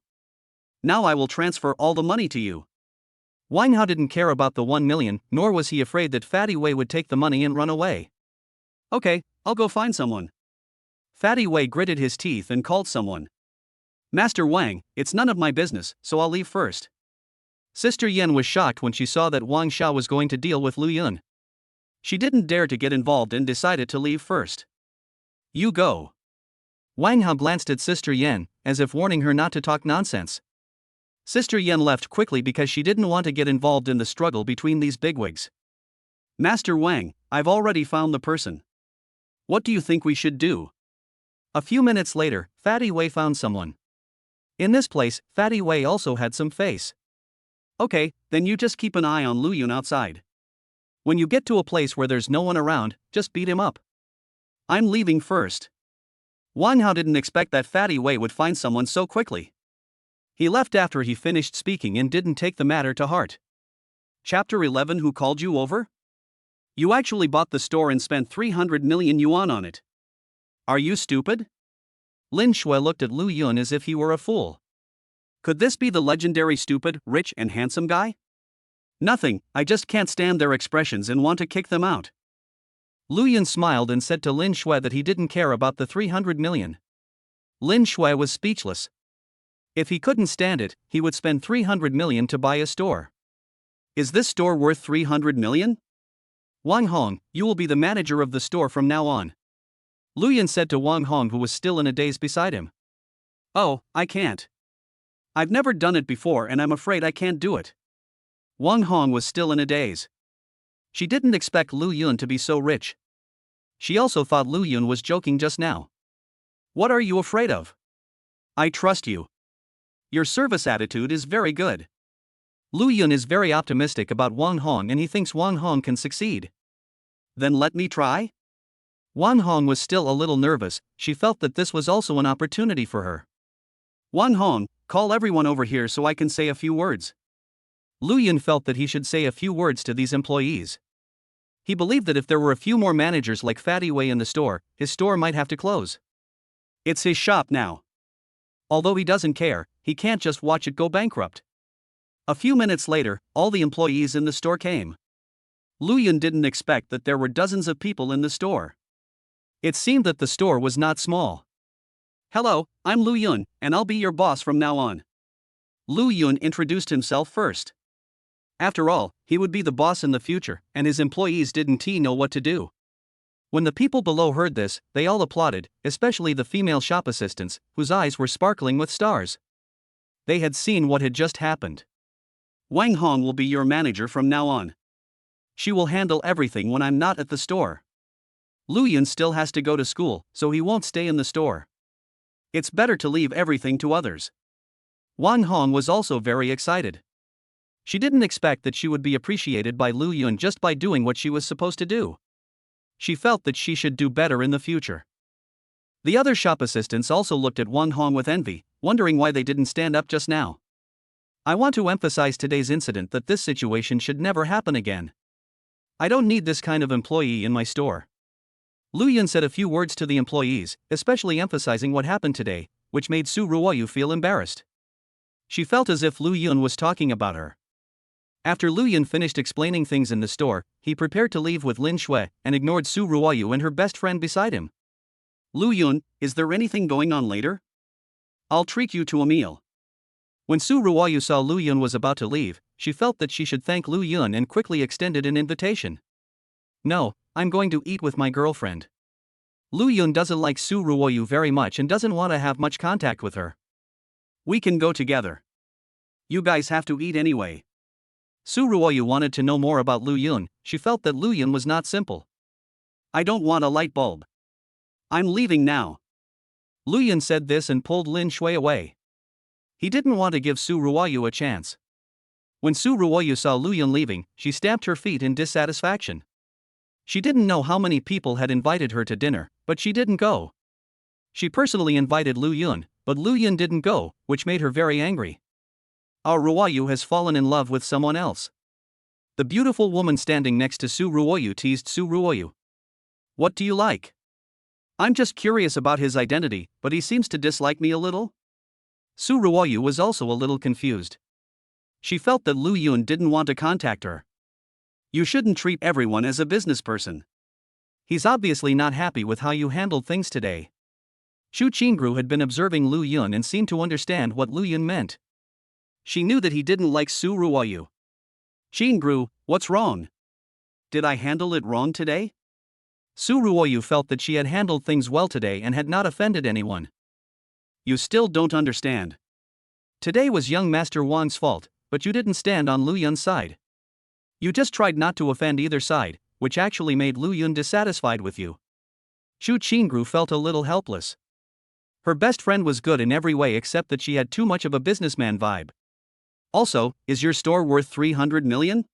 Now I will transfer all the money to you.
Wang Hao didn't care about the 1 million, nor was he afraid that Fatty Wei would take the money and run away.
Okay, I'll go find someone. Fatty Wei gritted his teeth and called someone. Master Wang, it's none of my business, so I'll leave first.
Sister Yan was shocked when she saw that Wang Sha was going to deal with Lu Yun.
She didn't dare to get involved and decided to leave first. You go.
Wang Hao glanced at Sister Yan, as if warning her not to talk nonsense. Sister Yan left quickly because she didn't want to get involved in the struggle between these bigwigs.
Master Wang, I've already found the person. What do you think we should do?
A few minutes later, Fatty Wei found someone. In this place, Fatty Wei also had some face.
Okay, then you just keep an eye on Lu Yun outside.
When you get to a place where there's no one around, just beat him up.
I'm leaving first.
Wang Hao didn't expect that Fatty Wei would find someone so quickly.
He left after he finished speaking and didn't take the matter to heart. Chapter 11. Who called you over? You actually bought the store and spent 300 million yuan on it. Are you stupid?
Lin Shui looked at Lu Yun as if he were a fool.
Could this be the legendary stupid, rich and handsome guy? Nothing, I just can't stand their expressions and want to kick them out.
Lu Yun smiled and said to Lin Shui that he didn't care about the 300 million. Lin Shui was speechless. If he couldn't stand it, he would spend 300 million to buy a store.
Is this store worth 300 million?
Wang Hong, you will be the manager of the store from now on. Lu Yun said to Wang Hong, who was still in a daze beside him.
Oh, I can't. I've never done it before and I'm afraid I can't do it.
Wang Hong was still in a daze. She didn't expect Lu Yun to be so rich. She also thought Lu Yun was joking just now.
What are you afraid of? I trust you. Your service attitude is very good.
Lu Yun is very optimistic about Wang Hong and he thinks Wang Hong can succeed.
Then let me try?
Wang Hong was still a little nervous. She felt that this was also an opportunity for her.
Wang Hong, call everyone over here so I can say a few words.
Lu Yun felt that he should say a few words to these employees. He believed that if there were a few more managers like Fatty Wei in the store, his store might have to close.
It's his shop now.
Although he doesn't care, he can't just watch it go bankrupt.
A few minutes later, all the employees in the store came. Lu Yun didn't expect that there were dozens of people in the store.
It seemed that the store was not small.
Hello, I'm Lu Yun, and I'll be your boss from now on. Lu Yun introduced himself first. After all, he would be the boss in the future, and his employees didn't know what to do.
When the people below heard this, they all applauded, especially the female shop assistants, whose eyes were sparkling with stars. They had seen what had just happened.
Wang Hong will be your manager from now on. She will handle everything when I'm not at the store. Lu Yun still has to go to school, so he won't stay in the store. It's better to leave everything to others.
Wang Hong was also very excited. She didn't expect that she would be appreciated by Lu Yun just by doing what she was supposed to do. She felt that she should do better in the future. The other shop assistants also looked at Wang Hong with envy, wondering why they didn't stand up just now. I want to emphasize today's incident that this situation should never happen again. I don't need this kind of employee in my store. Lu Yun said a few words to the employees, especially emphasizing what happened today, which made Su Ruoyu feel embarrassed. She felt as if Lu Yun was talking about her. After Lu Yun finished explaining things in the store, he prepared to leave with Lin Shui and ignored Su Ruoyu and her best friend beside him.
Lu Yun, is there anything going on later? I'll treat you to a meal.
When Su Ruoyu saw Lu Yun was about to leave, she felt that she should thank Lu Yun and quickly extended an invitation. No, I'm going to eat with my girlfriend. Lu Yun doesn't like Su Ruoyu very much and doesn't want to have much contact with her.
We can go together. You guys have to eat anyway.
Su Ruoyu wanted to know more about Lu Yun. She felt that Lu Yun was not simple.
I don't want a light bulb. I'm leaving now.
Lu Yun said this and pulled Lin Shui away. He didn't want to give Su Ruoyu a chance. When Su Ruoyu saw Lu Yun leaving, she stamped her feet in dissatisfaction. She didn't know how many people had invited her to dinner, but she didn't go. She personally invited Lu Yun, but Lu Yun didn't go, which made her very angry. Our Ruoyu has fallen in love with someone else. The beautiful woman standing next to Su Ruoyu teased Su Ruoyu.
What do you like? I'm just curious about his identity, but he seems to dislike me a little.
Su Ruoyu was also a little confused. She felt that Lu Yun didn't want to contact her.
You shouldn't treat everyone as a business person.
He's obviously not happy with how you handled things today. Xu Qingru had been observing Lu Yun and seemed to understand what Lu Yun meant.
She knew that he didn't like Su Ruoyu. Qingru, what's wrong? Did I handle it wrong today?
Su Ruoyu felt that she had handled things well today and had not offended anyone.
You still don't understand.
Today was young Master Wang's fault, but you didn't stand on Lu Yun's side. You just tried not to offend either side, which actually made Lu Yun dissatisfied with you. Xu Qingru felt a little helpless. Her best friend was good in every way except that she had too much of a businessman vibe.
Also, is your store worth 300 million?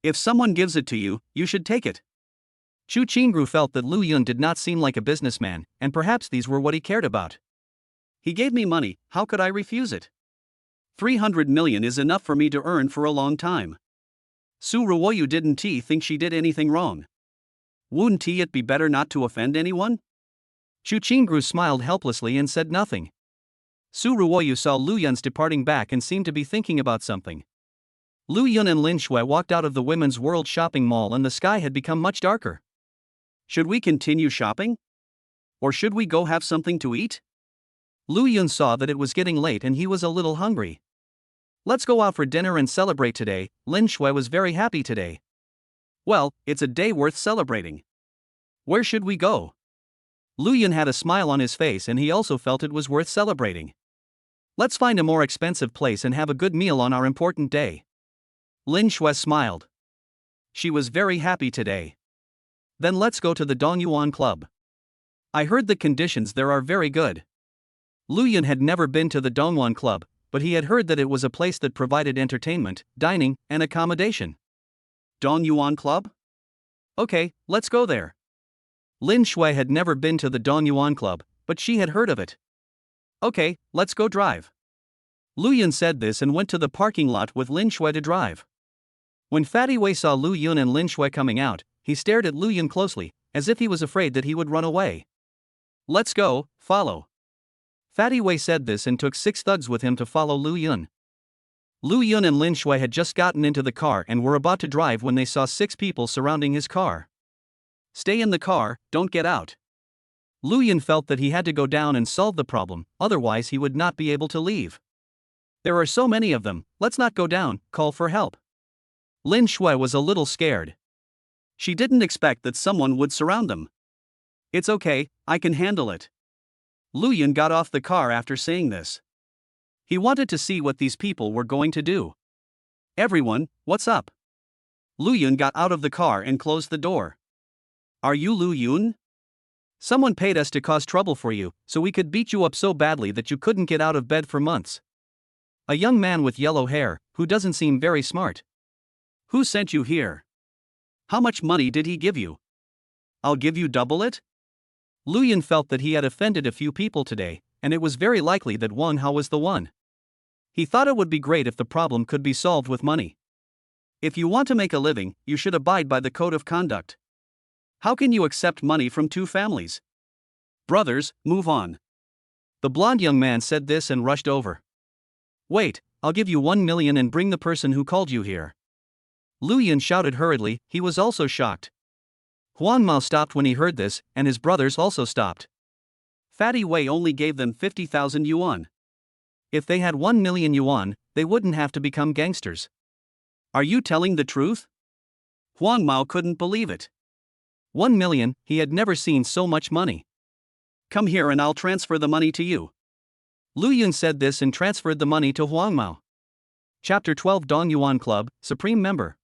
If someone gives it to you, you should take it.
Xu Qingru felt that Lu Yun did not seem like a businessman, and perhaps these were what he cared about.
He gave me money, how could I refuse it? 300 million is enough for me to earn for a long time. Su Ruoyu didn't think she did anything wrong. Wouldn't it be better not to offend anyone?
Xu Qingru smiled helplessly and said nothing. Su Ruoyu saw Lu Yun's departing back and seemed to be thinking about something. Lu Yun and Lin Shui walked out of the Women's World shopping mall and the sky had become much darker.
Should we continue shopping? Or should we go have something to eat?
Lu Yun saw that it was getting late and he was a little hungry. Let's go out for dinner and celebrate today. Lin Shui was very happy today.
Well, it's a day worth celebrating. Where should we go?
Lu Yun had a smile on his face and he also felt it was worth celebrating. Let's find a more expensive place and have a good meal on our important day. Lin Shui smiled. She was very happy today. Then let's go to the Dongyuan Club. I heard the conditions there are very good. Lu Yun had never been to the Dongyuan Club, but he had heard that it was a place that provided entertainment, dining, and accommodation.
Dongyuan Club?
Okay, let's go there. Lin Shui had never been to the Dongyuan Club, but she had heard of it. Okay, let's go drive. Lu Yun said this and went to the parking lot with Lin Shui to drive. When Fatty Wei saw Lu Yun and Lin Shui coming out, he stared at Lu Yun closely, as if he was afraid that he would run away. Let's go, follow. Fatty Wei said this and took 6 thugs with him to follow Lu Yun. Lu Yun and Lin Shui had just gotten into the car and were about to drive when they saw 6 people surrounding his car.
Stay in the car, don't get out.
Lu Yun felt that he had to go down and solve the problem, otherwise he would not be able to leave. There are so many of them, let's not go down, call for help. Lin Shui was a little scared.
She didn't expect that someone would surround them. It's okay, I can handle it. Lu Yun got off the car after saying this. He wanted to see what these people were going to do. Everyone, what's up? Lu Yun got out of the car and closed the door. Are you Lu Yun?
Someone paid us to cause trouble for you, so we could beat you up so badly that you couldn't get out of bed for months. A young man with yellow hair, who doesn't seem very smart.
Who sent you here? How much money did he give you? I'll give you double it?
Lu Yun felt that he had offended a few people today, and it was very likely that Wang Hao was the one. He thought it would be great if the problem could be solved with money.
If you want to make a living, you should abide by the code of conduct. How can you accept money from 2 families? Brothers, move on.
The blonde young man said this and rushed over. Wait, I'll give you 1 million and bring the person who called you here. Lu Yun shouted hurriedly, he was also shocked. Huang Mao stopped when he heard this, and his brothers also stopped.
Fatty Wei only gave them 50,000 yuan.
If they had 1 million yuan, they wouldn't have to become gangsters.
Are you telling the truth? Huang Mao couldn't believe it.
1 million, he had never seen so much money.
Come here and I'll transfer the money to you.
Lu Yun said this and transferred the money to Huang Mao. Chapter 12 Dongyuan Club, Supreme Member.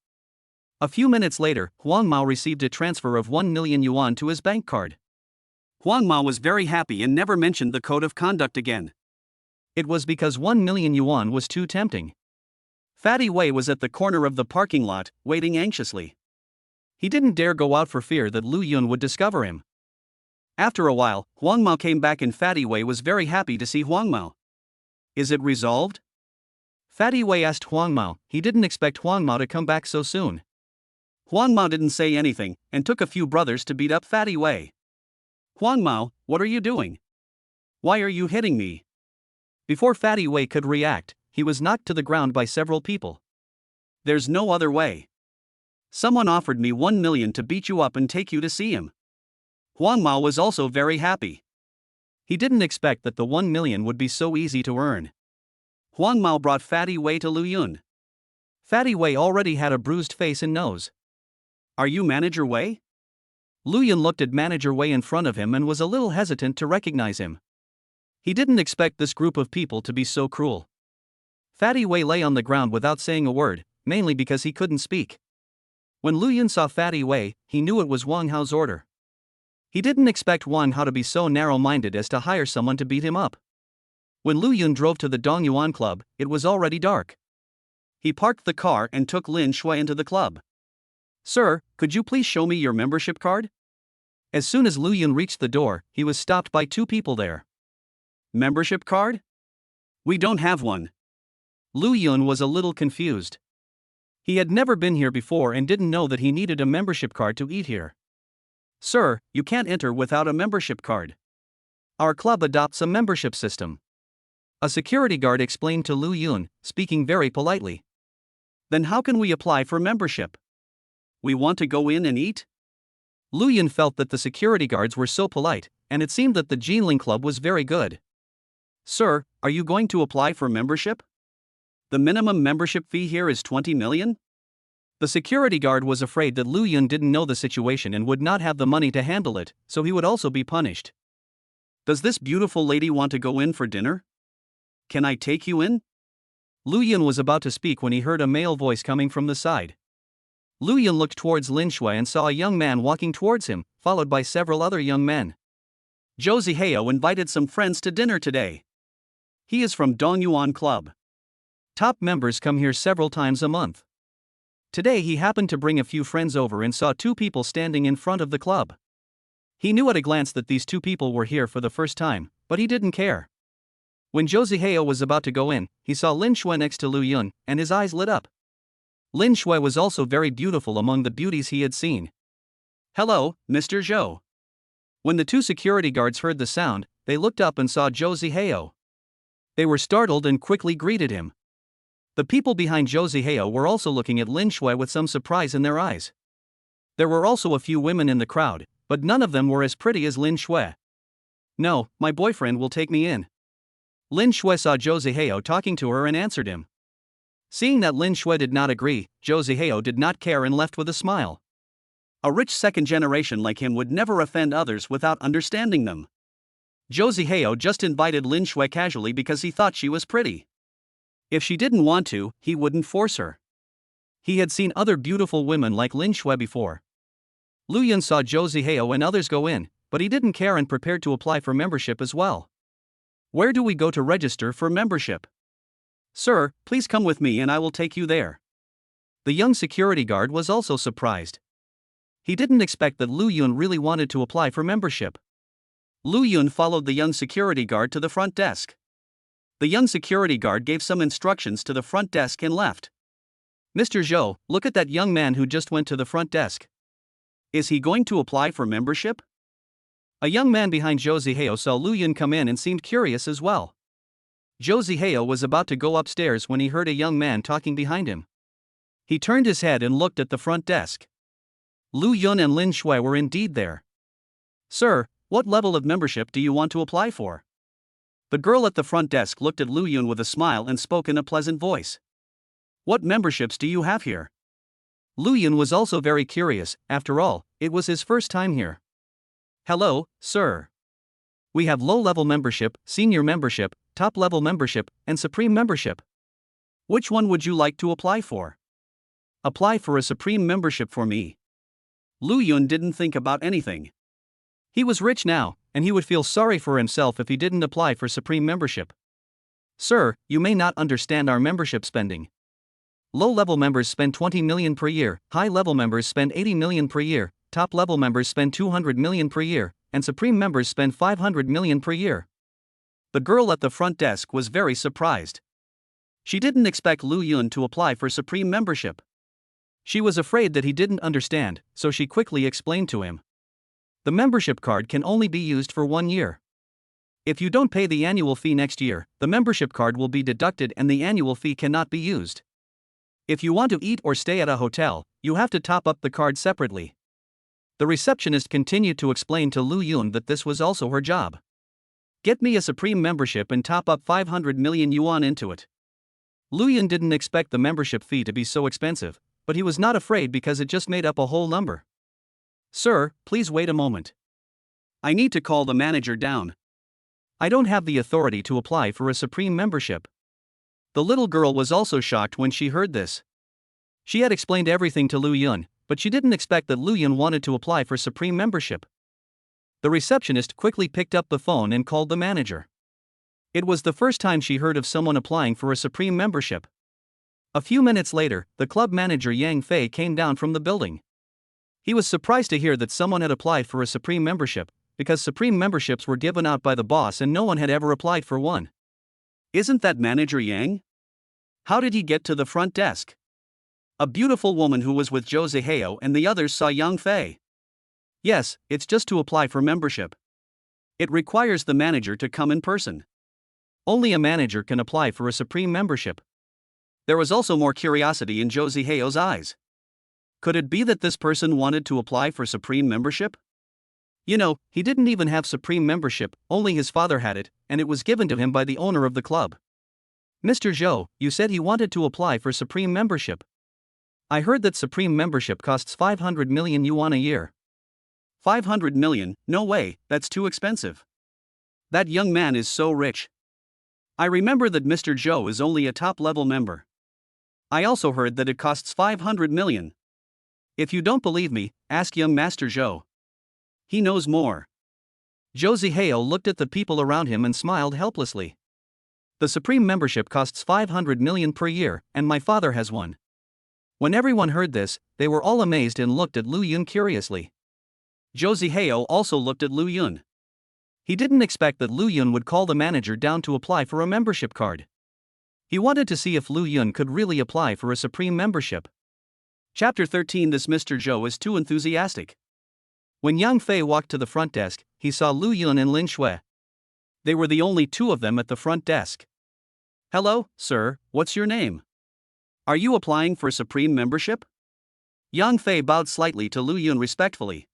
A few minutes later, Huang Mao received a transfer of 1 million yuan to his bank card.
Huang Mao was very happy and never mentioned the code of conduct again.
It was because 1 million yuan was too tempting.
Fatty Wei was at the corner of the parking lot, waiting anxiously.
He didn't dare go out for fear that Lu Yun would discover him.
After a while, Huang Mao came back and Fatty Wei was very happy to see Huang Mao. Is it resolved?
Fatty Wei asked Huang Mao. He didn't expect Huang Mao to come back so soon.
Huang Mao didn't say anything, and took a few brothers to beat up Fatty Wei. Huang Mao, what are you doing? Why are you hitting me?
Before Fatty Wei could react, he was knocked to the ground by several people.
There's no other way. Someone offered me 1 million to beat you up and take you to see him. Huang Mao was also very happy.
He didn't expect that the 1 million would be so easy to earn.
Huang Mao brought Fatty Wei to Lu Yun.
Fatty Wei already had a bruised face and nose.
Are you Manager Wei?
Lu Yun looked at Manager Wei in front of him and was a little hesitant to recognize him. He didn't expect this group of people to be so cruel. Fatty Wei lay on the ground without saying a word, mainly because he couldn't speak. When Lu Yun saw Fatty Wei, he knew it was Wang Hao's order. He didn't expect Wang Hao to be so narrow-minded as to hire someone to beat him up. When Lu Yun drove to the Dongyuan Club, it was already dark.
He parked the car and took Lin Shui into the club.
Sir, could you please show me your membership card? As soon as Lu Yun reached the door, he was stopped by two people there.
Membership card? We don't have one.
Lu Yun was a little confused. He had never been here before and didn't know that he needed a membership card to eat here.
Sir, you can't enter without a membership card.
Our club adopts a membership system. A security guard explained to Lu Yun, speaking very politely.
Then how can we apply for membership? We want to go in and eat?
Lu Yun felt that the security guards were so polite, and it seemed that the Jinling Club was very good.
Sir, are you going to apply for membership? The minimum membership fee here is 20 million?
The security guard was afraid that Lu Yun didn't know the situation and would not have the money to handle it, so he would also be punished.
Does this beautiful lady want to go in for dinner? Can I take you in?
Lu Yun was about to speak when he heard a male voice coming from the side. Lu Yun looked towards Lin Shui and saw a young man walking towards him, followed by several other young men.
Zhou Zihao invited some friends to dinner today. He is from Dongyuan Club.
Top members come here several times a month. Today he happened to bring a few friends over and saw two people standing in front of the club. He knew at a glance that these two people were here for the first time, but he didn't care. When Zhou Zihao was about to go in, he saw Lin Shui next to Lu Yun, and his eyes lit up. Lin Shui was also very beautiful among the beauties he had seen.
Hello, Mr. Zhou.
When the two security guards heard the sound, they looked up and saw Zhou Zihao. They were startled and quickly greeted him. The people behind Zhou Zihao were also looking at Lin Shui with some surprise in their eyes. There were also a few women in the crowd, but none of them were as pretty as Lin Shui. No, my boyfriend will take me in. Lin Shui saw Zhou Zihao talking to her and answered him. Seeing that Lin Shui did not agree, Zhou Zihao did not care and left with a smile.
A rich second generation like him would never offend others without understanding them. Zhou Zihao just invited Lin Shui casually because he thought she was pretty. If she didn't want to, he wouldn't force her. He had seen other beautiful women like Lin Shui before. Lu Yun saw Zhou Zihao and others go in, but he didn't care and prepared to apply for membership as well.
Where do we go to register for membership?
Sir, please come with me and I will take you there.
The young security guard was also surprised. He didn't expect that Lu Yun really wanted to apply for membership.
Lu Yun followed the young security guard to the front desk. The young security guard gave some instructions to the front desk and left.
Mr. Zhou, look at that young man who just went to the front desk.
Is he going to apply for membership?
A young man behind Zhou Zihao saw Lu Yun come in and seemed curious as well. Zhou Zihao was about to go upstairs when he heard a young man talking behind him. He turned his head and looked at the front desk. Lu Yun and Lin Shui were indeed there.
Sir, what level of membership do you want to apply for? The girl at the front desk looked at Lu Yun with a smile and spoke in a pleasant voice. What memberships do you have here?
Lu Yun was also very curious, after all, it was his first time here.
Hello, sir.
We have low-level membership, senior membership, top-level membership, and supreme membership.
Which one would you like to apply for?
Apply for a supreme membership for me.
Lu Yun didn't think about anything.
He was rich now, and he would feel sorry for himself if he didn't apply for supreme membership. Sir, you may not understand our membership spending. Low-level members spend 20 million per year, high-level members spend 80 million per year, top-level members spend 200 million per year, and supreme members spend 500 million per year.
The girl at the front desk was very surprised. She didn't expect Lu Yun to apply for supreme membership.
She was afraid that he didn't understand, so she quickly explained to him. The membership card can only be used for 1 year. If you don't pay the annual fee next year, the membership card will be deducted and the annual fee cannot be used. If you want to eat or stay at a hotel, you have to top up the card separately. The receptionist continued to explain to Lu Yun that this was also her job. Get me a Supreme membership and top up 500 million yuan into it. Lu Yun didn't expect the membership fee to be so expensive, but he was not afraid because it just made up a whole number.
Sir, please wait a moment. I need to call the manager down.
I don't have the authority to apply for a Supreme membership.
The little girl was also shocked when she heard this.
She had explained everything to Lu Yun, but she didn't expect that Lu Yun wanted to apply for Supreme membership. The receptionist quickly picked up the phone and called the manager. It was the first time she heard of someone applying for a Supreme membership. A few minutes later, the club manager Yang Fei came down from the building. He was surprised to hear that someone had applied for a Supreme membership, because Supreme memberships were given out by the boss and no one had ever applied for one.
Isn't that Manager Yang? How did he get to the front desk? A beautiful woman who was with Zhou Zihao and the others saw Yang Fei. Yes, it's just to apply for membership. It requires the manager to come in person.
Only a manager can apply for a Supreme membership.
There was also more curiosity in Zhou Zihao's eyes. Could it be that this person wanted to apply for Supreme membership?
You know, he didn't even have Supreme membership, only his father had it, and it was given to him by the owner of the club. Mr. Zhou, you said he wanted to apply for Supreme membership. I heard that Supreme membership costs 500 million yuan a year.
500 million? No way, that's too expensive. That young man is so rich. I remember that Mr. Zhou is only a top-level member. I also heard that it costs 500 million. If you don't believe me, ask young Master Zhou. He knows more.
Zhou Zihao looked at the people around him and smiled helplessly. The Supreme membership costs 500 million per year, and my father has one. When everyone heard this, they were all amazed and looked at Lu Yun curiously.
Zhou Zihao also looked at Lu Yun.
He didn't expect that Lu Yun would call the manager down to apply for a membership card. He wanted to see if Lu Yun could really apply for a Supreme membership.
Chapter 13. This Mr. Zhou is too enthusiastic.
When Yang Fei walked to the front desk, he saw Lu Yun and Lin Shui.
They were the only two of them at the front desk. Hello, sir, what's your name? Are you applying for Supreme membership? Yang Fei bowed slightly to Lu Yun respectfully.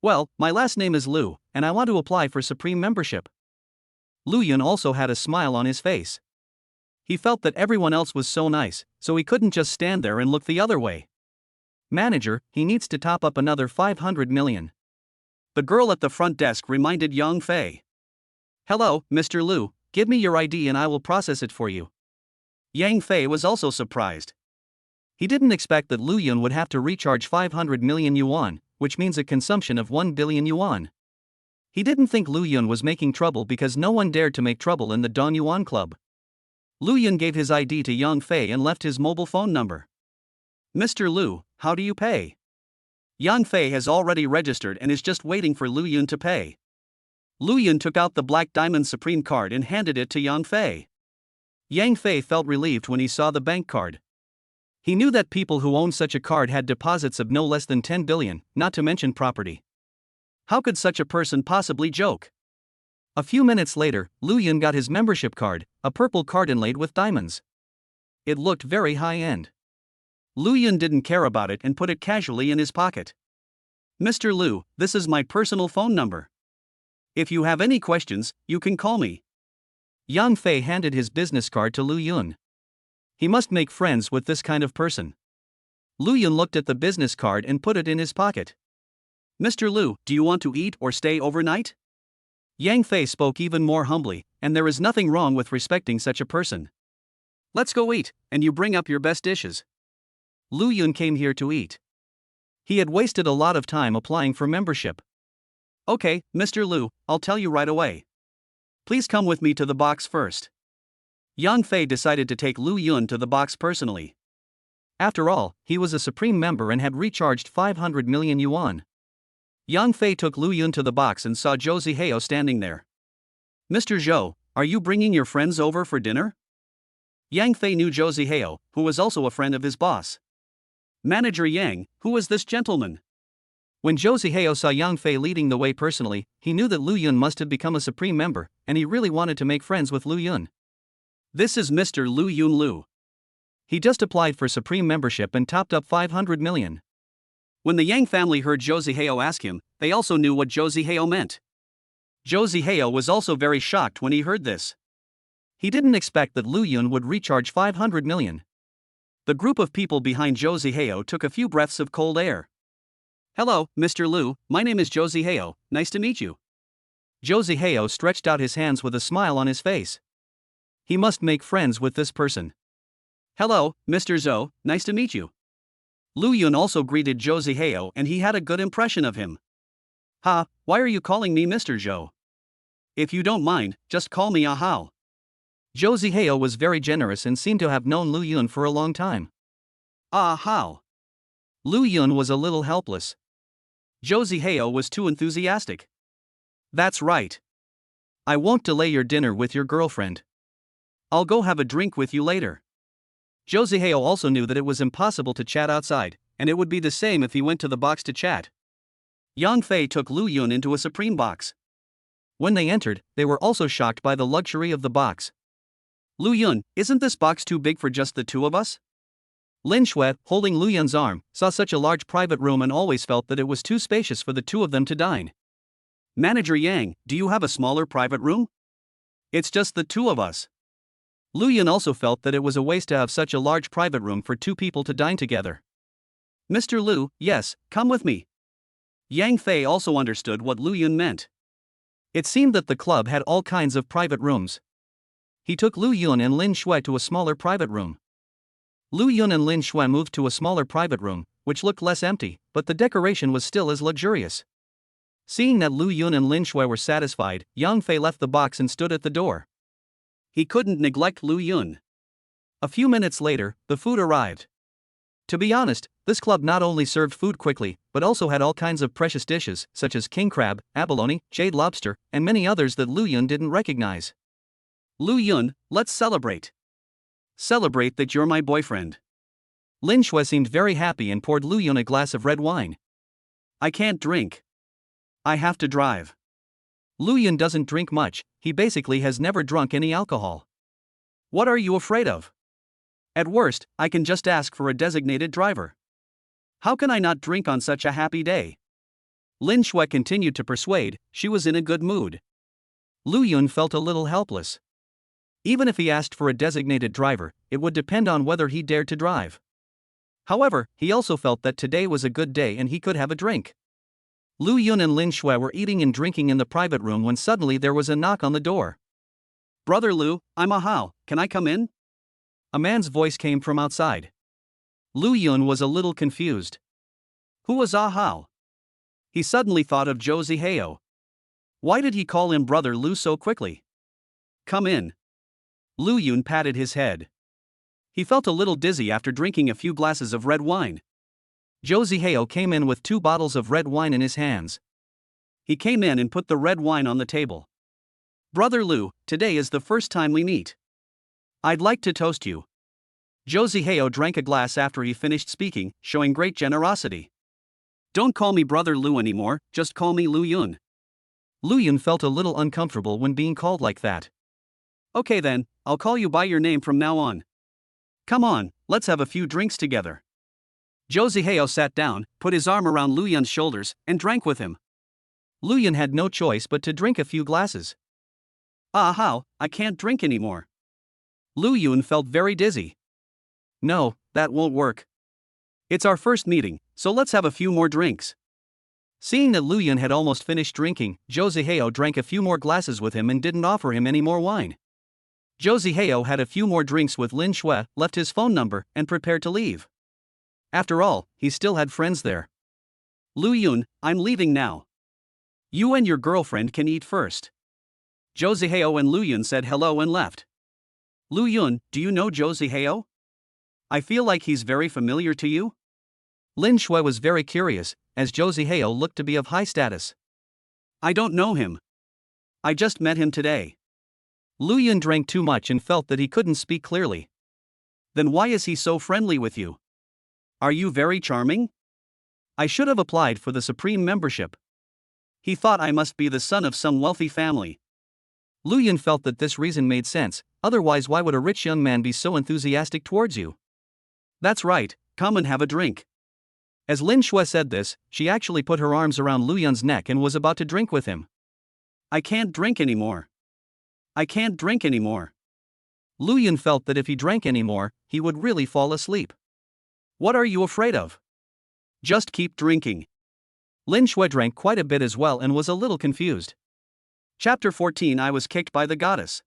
Well, my last name is Lu, and I want to apply for Supreme membership. Lu Yun also had a smile on his face. He felt that everyone else was so nice, so he couldn't just stand there and look the other way. Manager, he needs to top up another 500 million.
The girl at the front desk reminded Yang Fei. Hello, Mr. Lu, give me your ID and I will process it for you. Yang Fei was also surprised.
He didn't expect that Lu Yun would have to recharge 500 million yuan, which means a consumption of 1 billion yuan. He didn't think Lu Yun was making trouble because no one dared to make trouble in the Don Yuan Club.
Lu Yun gave his ID to Yang Fei and left his mobile phone number. Mr. Lu, how do you pay? Yang Fei has already registered and is just waiting for Lu Yun to pay. Lu Yun took out the Black Diamond Supreme card and handed it to Yang Fei. Yang Fei felt relieved when he saw the bank card. He knew that people who owned such a card had deposits of no less than 10 billion, not to mention property. How could such a person possibly joke?
A few minutes later, Lu Yun got his membership card, a purple card inlaid with diamonds. It looked very high-end.
Lu Yun didn't care about it and put it casually in his pocket. Mr. Lu, this is my personal phone number. If you have any questions, you can call me.
Yang Fei handed his business card to Lu Yun. He must make friends with this kind of person. Lu Yun looked at the business card and put it in his pocket.
Mr. Lu, do you want to eat or stay overnight?
Yang Fei spoke even more humbly, and there is nothing wrong with respecting such a person.
Let's go eat, and you bring up your best dishes.
Lu Yun came here to eat. He had wasted a lot of time applying for membership.
Okay, Mr. Lu, I'll tell you right away. Please come with me to the box first. Yang Fei decided to take Lu Yun to the box personally.
After all, he was a Supreme member and had recharged 500 million yuan.
Yang Fei took Lu Yun to the box and saw Zhou Zihao standing there. Mr. Zhou, are you bringing your friends over for dinner? Yang Fei knew Zhou Zihao, who was also a friend of his boss. Manager Yang, who is this gentleman?
When Zhou Zihao saw Yang Fei leading the way personally, he knew that Lu Yun must have become a Supreme member, and he really wanted to make friends with Lu Yun.
This is Mr. Lu Yun Lu.
He just applied for Supreme membership and topped up 500 million.
When the Yang family heard Zhou Zihao ask him, they also knew what Zhou Zihao meant. Zhou Zihao was also very shocked when he heard this.
He didn't expect that Lu Yun would recharge 500 million.
The group of people behind Zhou Zihao took a few breaths of cold air. Hello, Mr. Lu, my name is Zhou Zihao, nice to meet you.
Zhou Zihao stretched out his hands with a smile on his face. He must make friends with this person.
Hello, Mr. Zhou, nice to meet you. Lu Yun also greeted Zhou Zihao and he had a good impression of him. Ha, why are you calling me Mr. Zhou? If you don't mind, just call me Ahao.
Zhou Zihao was very generous and seemed to have known Lu Yun for a long time.
Ahao.
Lu Yun was a little helpless.
Zhou Zihao was too enthusiastic.
That's right. I won't delay your dinner with your girlfriend. I'll go have a drink with you later.
Zhou Zihao also knew that it was impossible to chat outside, and it would be the same if he went to the box to chat. Yang Fei took Lu Yun into a supreme box.
When they entered, they were also shocked by the luxury of the box.
Lu Yun, isn't this box too big for just the two of us?
Lin Shui, holding Lu Yun's arm, saw such a large private room and always felt that it was too spacious for the two of them to dine.
Manager Yang, do you have a smaller private room? It's just the two of us.
Lu Yun also felt that it was a waste to have such a large private room for two people to dine together.
Mr. Lu, yes, come with me. Yang Fei also understood what Lu Yun meant.
It seemed that the club had all kinds of private rooms. He took Lu Yun and Lin Shui to a smaller private room. Lu Yun and Lin Shui moved to a smaller private room, which looked less empty, but the decoration was still as luxurious. Seeing that Lu Yun and Lin Shui were satisfied, Yang Fei left the box and stood at the door.
He couldn't neglect Lu Yun.
A few minutes later, the food arrived. To be honest, this club not only served food quickly, but also had all kinds of precious dishes, such as king crab, abalone, jade lobster, and many others that Lu Yun didn't recognize.
Lu Yun, let's celebrate. Celebrate that you're my boyfriend.
Lin Shui seemed very happy and poured Lu Yun a glass of red wine.
I can't drink. I have to drive.
Lu Yun doesn't drink much, he basically has never drunk any alcohol.
What are you afraid of? At worst, I can just ask for a designated driver. How can I not drink on such a happy day?
Lin Shui continued to persuade, she was in a good mood. Lu Yun felt a little helpless. Even if he asked for a designated driver, it would depend on whether he dared to drive. However, he also felt that today was a good day and he could have a drink. Lu Yun and Lin Shui were eating and drinking in the private room when suddenly there was a knock on the door.
Brother Lu, I'm Ahao, can I come in?
A man's voice came from outside. Lu Yun was a little confused.
Who was Ahao? He suddenly thought of Zhou Zihao. Why did he call him Brother Lu so quickly? Come in. Lu Yun patted his head. He felt a little dizzy after drinking a few glasses of red wine.
Zhou Zihao came in with 2 bottles of red wine in his hands.
He came in and put the red wine on the table. Brother Lu, today is the first time we meet. I'd like to toast you. Zhou Zihao drank a glass after he finished speaking, showing great generosity. Don't call me Brother Lu anymore, just call me Lu Yun.
Lu Yun felt a little uncomfortable when being called like that.
Okay then, I'll call you by your name from now on. Come on, let's have a few drinks together. Zhou Zihao sat down, put his arm around Lu Yun's shoulders, and drank with him.
Lu Yun had no choice but to drink a few glasses.
How? I can't drink anymore. Lu Yun felt very dizzy. No, that won't work. It's our first meeting, so let's have a few more drinks.
Seeing that Lu Yun had almost finished drinking, Zhou Zihao drank a few more glasses with him and didn't offer him any more wine. Zhou Zihao had a few more drinks with Lin Shui, left his phone number, and prepared to leave. After all, he still had friends there.
Lu Yun, I'm leaving now. You and your girlfriend can eat first. Zhou Zihao and Lu Yun said hello and left. Lu Yun, do you know Zhou Zihao? I feel like he's very familiar to you.
Lin Shui was very curious, as Zhou Zihao looked to be of high status.
I don't know him. I just met him today.
Lu Yun drank too much and felt that he couldn't speak clearly.
Then why is he so friendly with you? Are you very charming?
I should have applied for the Supreme membership.
He thought I must be the son of some wealthy family.
Lu Yun felt that this reason made sense, otherwise why would a rich young man be so enthusiastic towards you?
That's right, come and have a drink.
As Lin Shui said this, she actually put her arms around Lu Yun's neck and was about to drink with him.
I can't drink anymore. I can't drink anymore.
Lu Yun felt that if he drank anymore, he would really fall asleep.
What are you afraid of? Just keep drinking.
Lin Shui drank quite a bit as well and was a little confused.
Chapter 14 I was kicked by the goddess.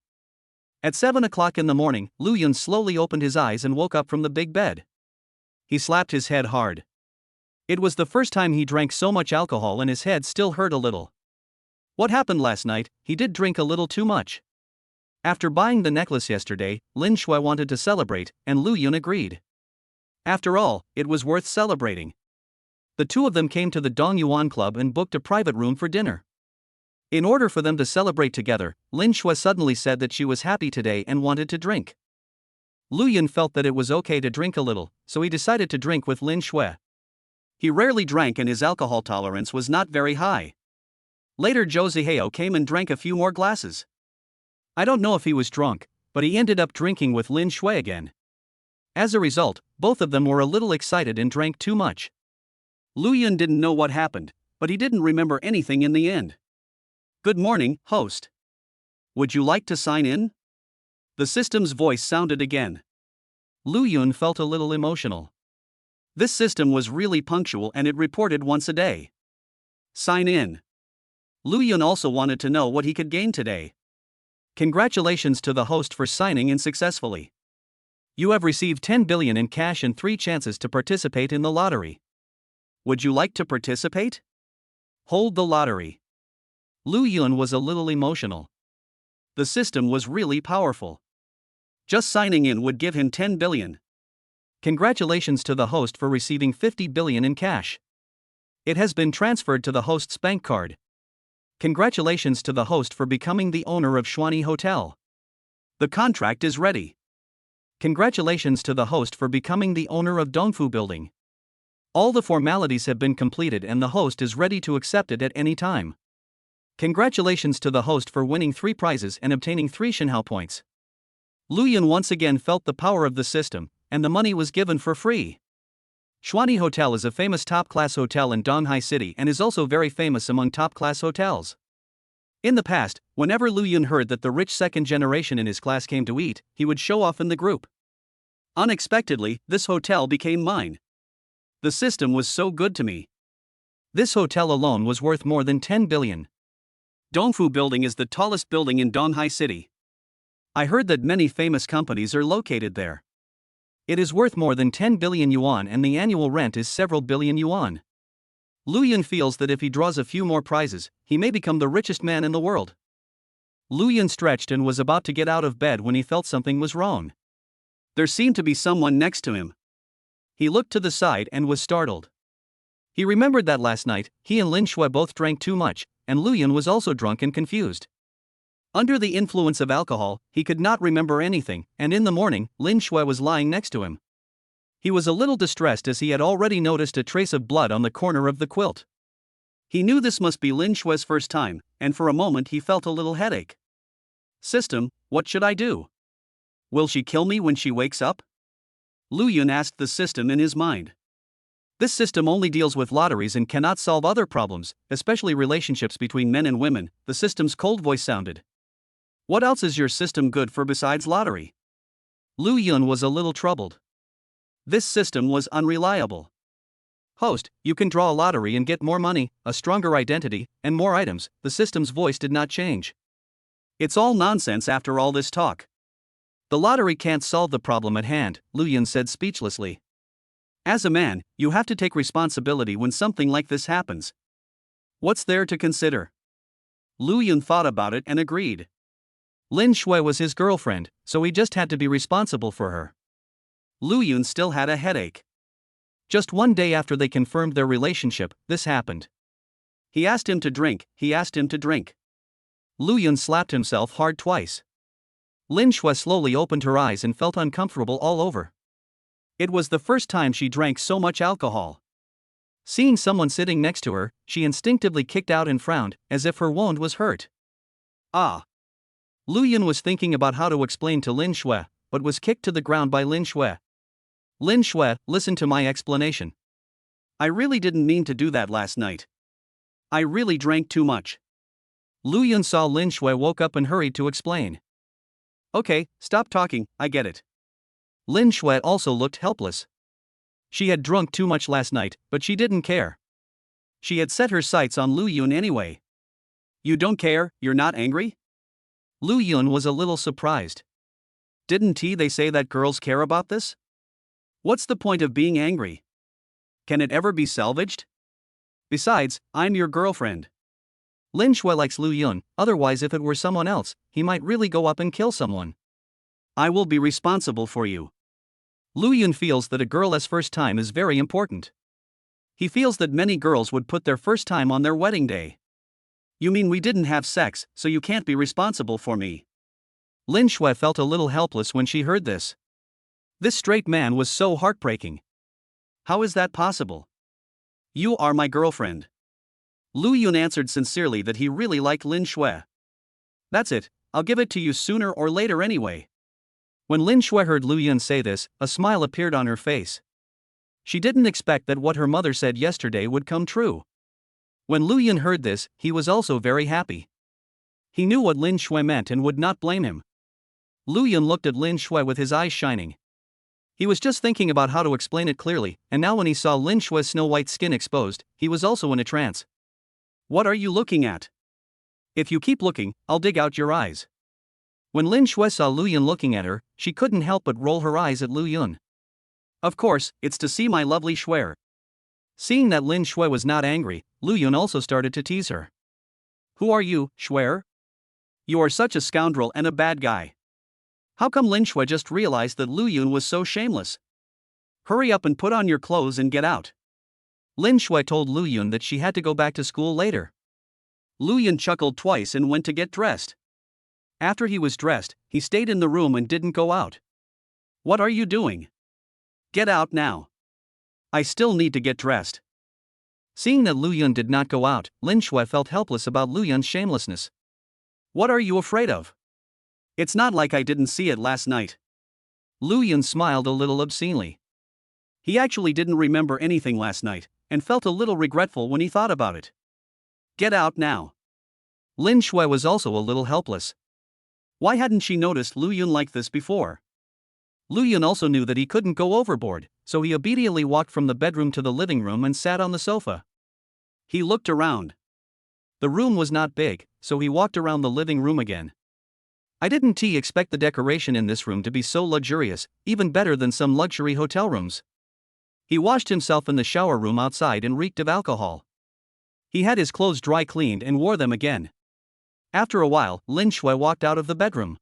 At 7 o'clock in the morning, Lu Yun slowly opened his eyes and woke up from the big bed. He slapped his head hard. It was the first time he drank so much alcohol and his head still hurt a little. What happened last night? He did drink a little too much. After buying the necklace yesterday, Lin Shui wanted to celebrate, and Lu Yun agreed. After all, it was worth celebrating. The two of them came to the Dong Yuan Club and booked a private room for dinner. In order for them to celebrate together, Lin Shui suddenly said that she was happy today and wanted to drink. Lu Yun felt that it was okay to drink a little, so he decided to drink with Lin Shui.
He rarely drank and his alcohol tolerance was not very high. Later Zhou Zihao came and drank a few more glasses. I don't know if he was drunk, but he ended up drinking with Lin Shui again. As a result, both of them were a little excited and drank too much. Lu Yun didn't know what happened, but he didn't remember anything in the end. Good morning, host. Would you like to sign in? The system's voice sounded again.
Lu Yun felt a little emotional.
This system was really punctual and it reported once a day. Sign in. Lu Yun also wanted to know what he could gain today.
Congratulations to the host for signing in successfully. You have received 10 billion in cash and 3 chances to participate in the lottery.
Would you like to participate? Hold the lottery.
Lu Yun was a little emotional.
The system was really powerful. Just signing in would give him 10 billion.
Congratulations to the host for receiving 50 billion in cash. It has been transferred to the host's bank card. Congratulations to the host for becoming the owner of Shuani Hotel.
The contract is ready.
Congratulations to the host for becoming the owner of Dongfu Building. All the formalities have been completed and the host is ready to accept it at any time. Congratulations to the host for winning 3 prizes and obtaining 3 Shenhao points. Lu Yun once again felt the power of the system, and the money was given for free. Shuani Hotel is a famous top-class hotel in Donghai City and is also very famous among top-class hotels. In the past, whenever Lu Yun heard that the rich second generation in his class came to eat, he would show off in the group. Unexpectedly, this hotel became mine. The system was so good to me. This hotel alone was worth more than 10 billion.
Dongfu Building is the tallest building in Donghai City. I heard that many famous companies are located there.
It is worth more than 10 billion yuan and the annual rent is several billion yuan. Lu Yun feels that if he draws a few more prizes, he may become the richest man in the world. Lu Yun stretched and was about to get out of bed when he felt something was wrong.
There seemed to be someone next to him.
He looked to the side and was startled. He remembered that last night, he and Lin Shui both drank too much, and Lu Yun was also drunk and confused. Under the influence of alcohol, he could not remember anything, and in the morning, Lin Shui was lying next to him. He was a little distressed as he had already noticed a trace of blood on the corner of the quilt.
He knew this must be Lin Shui's first time, and for a moment he felt a little headache. System, what should I do? Will she kill me when she wakes up? Lu Yun asked the system in his mind.
This system only deals with lotteries and cannot solve other problems, especially relationships between men and women, the system's cold voice sounded.
What else is your system good for besides lottery?
Lu Yun was a little troubled.
This system was unreliable.
Host, you can draw a lottery and get more money, a stronger identity, and more items. The system's voice did not change.
It's all nonsense after all this talk.
The lottery can't solve the problem at hand, Lu Yun said speechlessly.
As a man, you have to take responsibility when something like this happens. What's there to consider? Lu Yun thought about it and agreed.
Lin Shui was his girlfriend, so he just had to be responsible for her.
Lu Yun still had a headache.
Just one day after they confirmed their relationship, this happened.
He asked him to drink,
Lu Yun slapped himself hard twice. Lin Shui slowly opened her eyes and felt uncomfortable all over.
It was the first time she drank so much alcohol.
Seeing someone sitting next to her, she instinctively kicked out and frowned, as if her wound was hurt.
Ah!
Lu Yun was thinking about how to explain to Lin Shui, but was kicked to the ground by Lin Shui. Lin Shui, listen to my explanation.
I really didn't mean to do that last night. I really drank too much.
Lu Yun saw Lin Shui woke up and hurried to explain.
Okay, stop talking, I get it.
Lin Shui also looked helpless. She had drunk too much last night, but she didn't care.
She had set her sights on Lu Yun anyway. You don't care, you're not angry?
Lu Yun was a little surprised.
Didn't they say that girls care about this? What's the point of being angry? Can it ever be salvaged? Besides, I'm your girlfriend.
Lin Shui likes Lu Yun, otherwise if it were someone else, he might really go up and kill someone.
I will be responsible for you.
Lu Yun feels that a girl's first time is very important.
He feels that many girls would put their first time on their wedding day. You mean we didn't have sex, so you can't be responsible for me?
Lin Shui felt a little helpless when she heard this. This straight man was so heartbreaking.
How is that possible? You are my girlfriend. Lu Yun answered sincerely that he really liked Lin Shui. That's it, I'll give it to you sooner or later anyway.
When Lin Shui heard Lu Yun say this, a smile appeared on her face. She didn't expect that what her mother said yesterday would come true. When Lu Yun heard this, he was also very happy. He knew what Lin Shui meant and would not blame him. Lu Yun looked at Lin Shui with his eyes shining. He was just thinking about how to explain it clearly, and now when he saw Lin Shui's snow-white skin exposed, he was also in a trance.
What are you looking at? If you keep looking, I'll dig out your eyes.
When Lin Shui saw Lu Yun looking at her, she couldn't help but roll her eyes at Lu Yun.
Of course, it's to see my lovely Shui.
Seeing that Lin Shui was not angry, Lu Yun also started to tease her.
Who are you, Shui? You are such a scoundrel and a bad guy. How come Lin Shui just realized that Lu Yun was so shameless? Hurry up and put on your clothes and get out.
Lin Shui told Lu Yun that she had to go back to school later.
Lu Yun chuckled twice and went to get dressed. After he was dressed, he stayed in the room and didn't go out. What are you doing? Get out now. I still need to get dressed.
Seeing that Lu Yun did not go out, Lin Shui felt helpless about Lu Yun's shamelessness.
What are you afraid of? It's not like I didn't see it last night.
Lu Yun smiled a little obscenely.
He actually didn't remember anything last night, and felt a little regretful when he thought about it. Get out now.
Lin Shui was also a little helpless.
Why hadn't she noticed Lu Yun like this before?
Lu Yun also knew that he couldn't go overboard, so he obediently walked from the bedroom to the living room and sat on the sofa.
He looked around.
The room was not big, so he walked around the living room again. I didn't expect the decoration in this room to be so luxurious, even better than some luxury hotel rooms. He washed himself in the shower room outside and reeked of alcohol. He had his clothes dry cleaned and wore them again. After a while, Lin Shui walked out of the bedroom.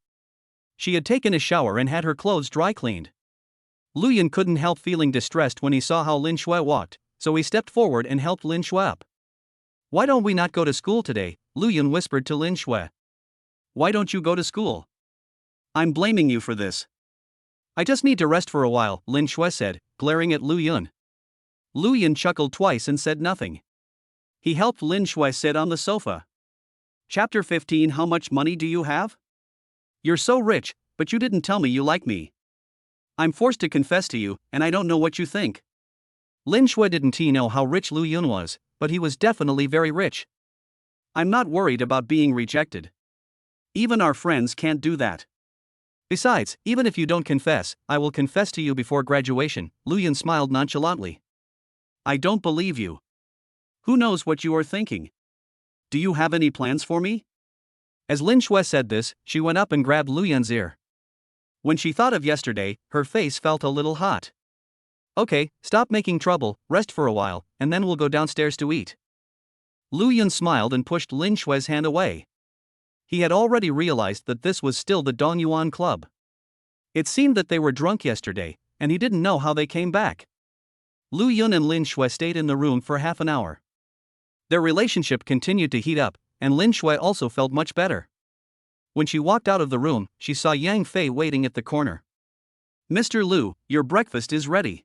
She had taken a shower and had her clothes dry cleaned. Lu Yun couldn't help feeling distressed when he saw how Lin Shui walked, so he stepped forward and helped Lin Shui up. Why don't we not go to school today? Lu Yun whispered to Lin Shui.
Why don't you go to school? I'm blaming you for this.
I just need to rest for a while, Lin Shui said, glaring at Lu Yun.
Lu Yun chuckled twice and said nothing. He helped Lin Shui sit on the sofa. Chapter 15. How much money do you have? You're so rich, but you didn't tell me you like me. I'm forced to confess to you, and I don't know what you think.
Lin Shui didn't know how rich Lu Yun was, but he was definitely very rich.
I'm not worried about being rejected. Even our friends can't do that.
Besides, even if you don't confess, I will confess to you before graduation, Lu Yun smiled nonchalantly.
I don't believe you. Who knows what you are thinking? Do you have any plans for me?
As Lin Shui said this, she went up and grabbed Lu Yun's ear.
When she thought of yesterday, her face felt a little hot.
Okay, stop making trouble, rest for a while, and then we'll go downstairs to eat. Lu Yun smiled and pushed Lin Shui's hand away. He had already realized that this was still the Dongyuan Club. It seemed that they were drunk yesterday, and he didn't know how they came back. Lu Yun and Lin Shui stayed in the room for half an hour. Their relationship continued to heat up, and Lin Shui also felt much better. When she walked out of the room, she saw Yang Fei waiting at the corner.
Mr. Lu, your breakfast is ready.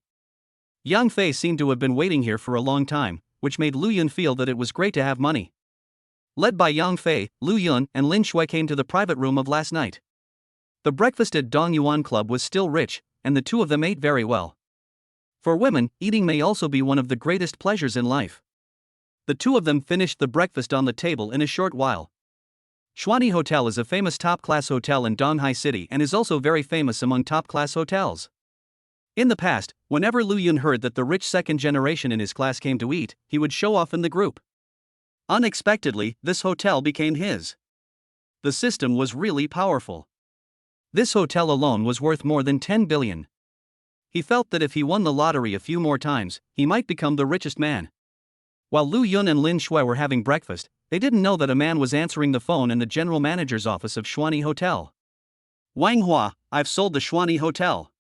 Yang Fei seemed to have been waiting here for a long time, which made Lu Yun feel that it was great to have money. Led by Yang Fei, Lu Yun and Lin Shui came to the private room of last night. The breakfast at Dongyuan Club was still rich, and the two of them ate very well. For women, eating may also be one of the greatest pleasures in life. The two of them finished the breakfast on the table in a short while. Xuanyi Hotel is a famous top-class hotel in Donghai City and is also very famous among top-class hotels. In the past, whenever Lu Yun heard that the rich second generation in his class came to eat, he would show off in the group. Unexpectedly, this hotel became his. The system was really powerful. This hotel alone was worth more than 10 billion. He felt that if he won the lottery a few more times, he might become the richest man. While Lu Yun and Lin Shui were having breakfast, they didn't know that a man was answering the phone in the general manager's office of Xuanyi Hotel.
Wang Hua, I've sold the Xuanyi Hotel.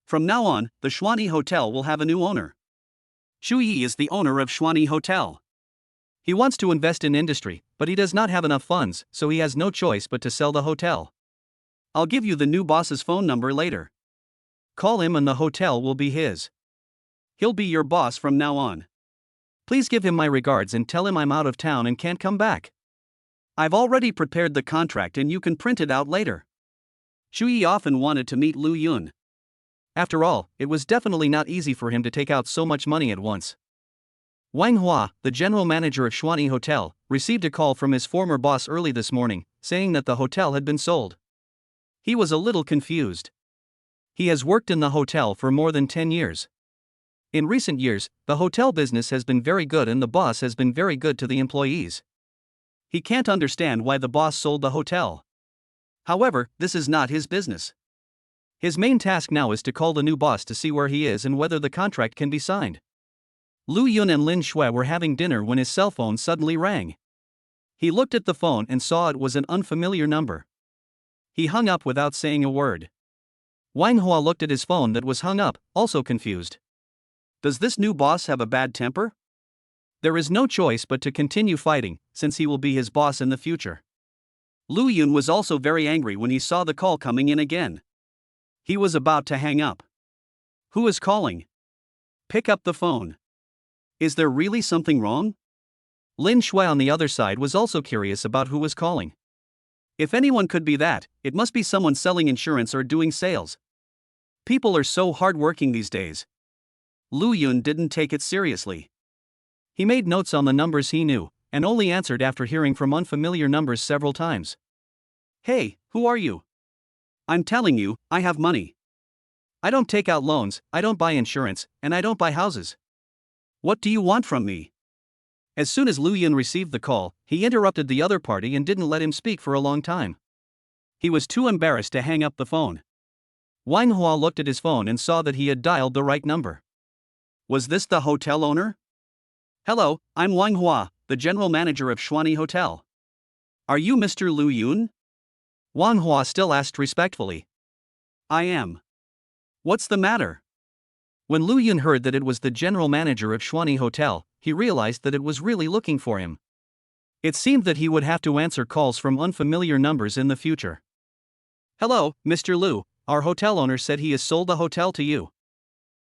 From now on, the Xuanyi Hotel will have a new owner. Xu Yi is the owner of Xuanyi Hotel.
He wants to invest in industry, but he does not have enough funds, so he has no choice but to sell the hotel.
I'll give you the new boss's phone number later.
Call him and the hotel will be his.
He'll be your boss from now on.
Please give him my regards and tell him I'm out of town and can't come back.
I've already prepared the contract and you can print it out later. Xu Yi often wanted to meet Lu Yun.
After all, it was definitely not easy for him to take out so much money at once. Wang Hua, the general manager of Xuanyi Hotel, received a call from his former boss early this morning, saying that the hotel had been sold. He was a little confused. He has worked in the hotel for more than 10 years. In recent years, the hotel business has been very good and the boss has been very good to the employees.
He can't understand why the boss sold the hotel. However, this is not his business.
His main task now is to call the new boss to see where he is and whether the contract can be signed. Lu Yun and Lin Shui were having dinner when his cell phone suddenly rang. He looked at the phone and saw it was an unfamiliar number. He hung up without saying a word. Wang Hua looked at his phone that was hung up, also confused.
Does this new boss have a bad temper?
There is no choice but to continue fighting, since he will be his boss in the future.
Lu Yun was also very angry when he saw the call coming in again. He was about to hang up. Who is calling? Pick up the phone. Is there really something wrong?
Lin Shui on the other side was also curious about who was calling.
If anyone could be that, it must be someone selling insurance or doing sales. People are so hardworking these days. Lu Yun didn't take it seriously.
He made notes on the numbers he knew, and only answered after hearing from unfamiliar numbers several times.
Hey, who are you? I'm telling you, I have money.
I don't take out loans, I don't buy insurance, and I don't buy houses.
What do you want from me?
As soon as Lu Yun received the call, he interrupted the other party and didn't let him speak for a long time.
He was too embarrassed to hang up the phone.
Wang Hua looked at his phone and saw that he had dialed the right number.
Was this the hotel owner? Hello, I'm Wang Hua, the general manager of Xuanyi Hotel. Are you Mr. Lu Yun?
Wang Hua still asked respectfully.
I am. What's the matter?
When Lu Yun heard that it was the general manager of Xuanyi Hotel, he realized that it was really looking for him. It seemed that he would have to answer calls from unfamiliar numbers in the future.
Hello, Mr. Lu, our hotel owner said he has sold the hotel to you.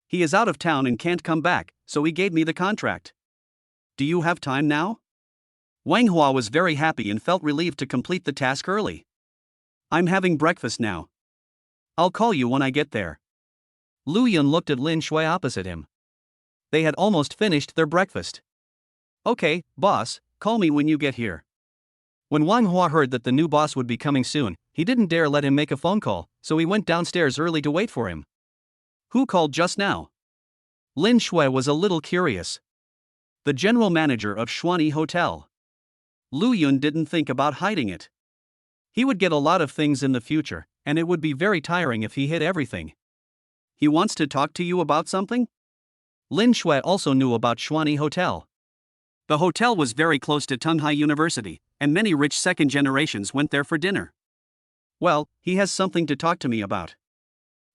He is out of town and can't come back, so he gave me the contract. Do you have time now? Wang Hua was very happy and felt relieved to complete the task early. I'm having breakfast now. I'll call you when I get there.
Lu Yun looked at Lin Shui opposite him. They had almost finished their breakfast.
Okay, boss, call me when you get here.
When Wang Hua heard that the new boss would be coming soon, he didn't dare let him make a phone call, so he went downstairs early to wait for him.
Who called just now?
Lin Shui was a little curious.
The general manager of Xuanyi Hotel. Lu Yun didn't think about hiding it. He would get a lot of things in the future, and it would be very tiring if he hid everything. He wants to talk to you about something?
Lin Shui also knew about Xuanyi Hotel.
The hotel was very close to Donghai University, and many rich second generations went there for dinner. Well, he has something to talk to me about.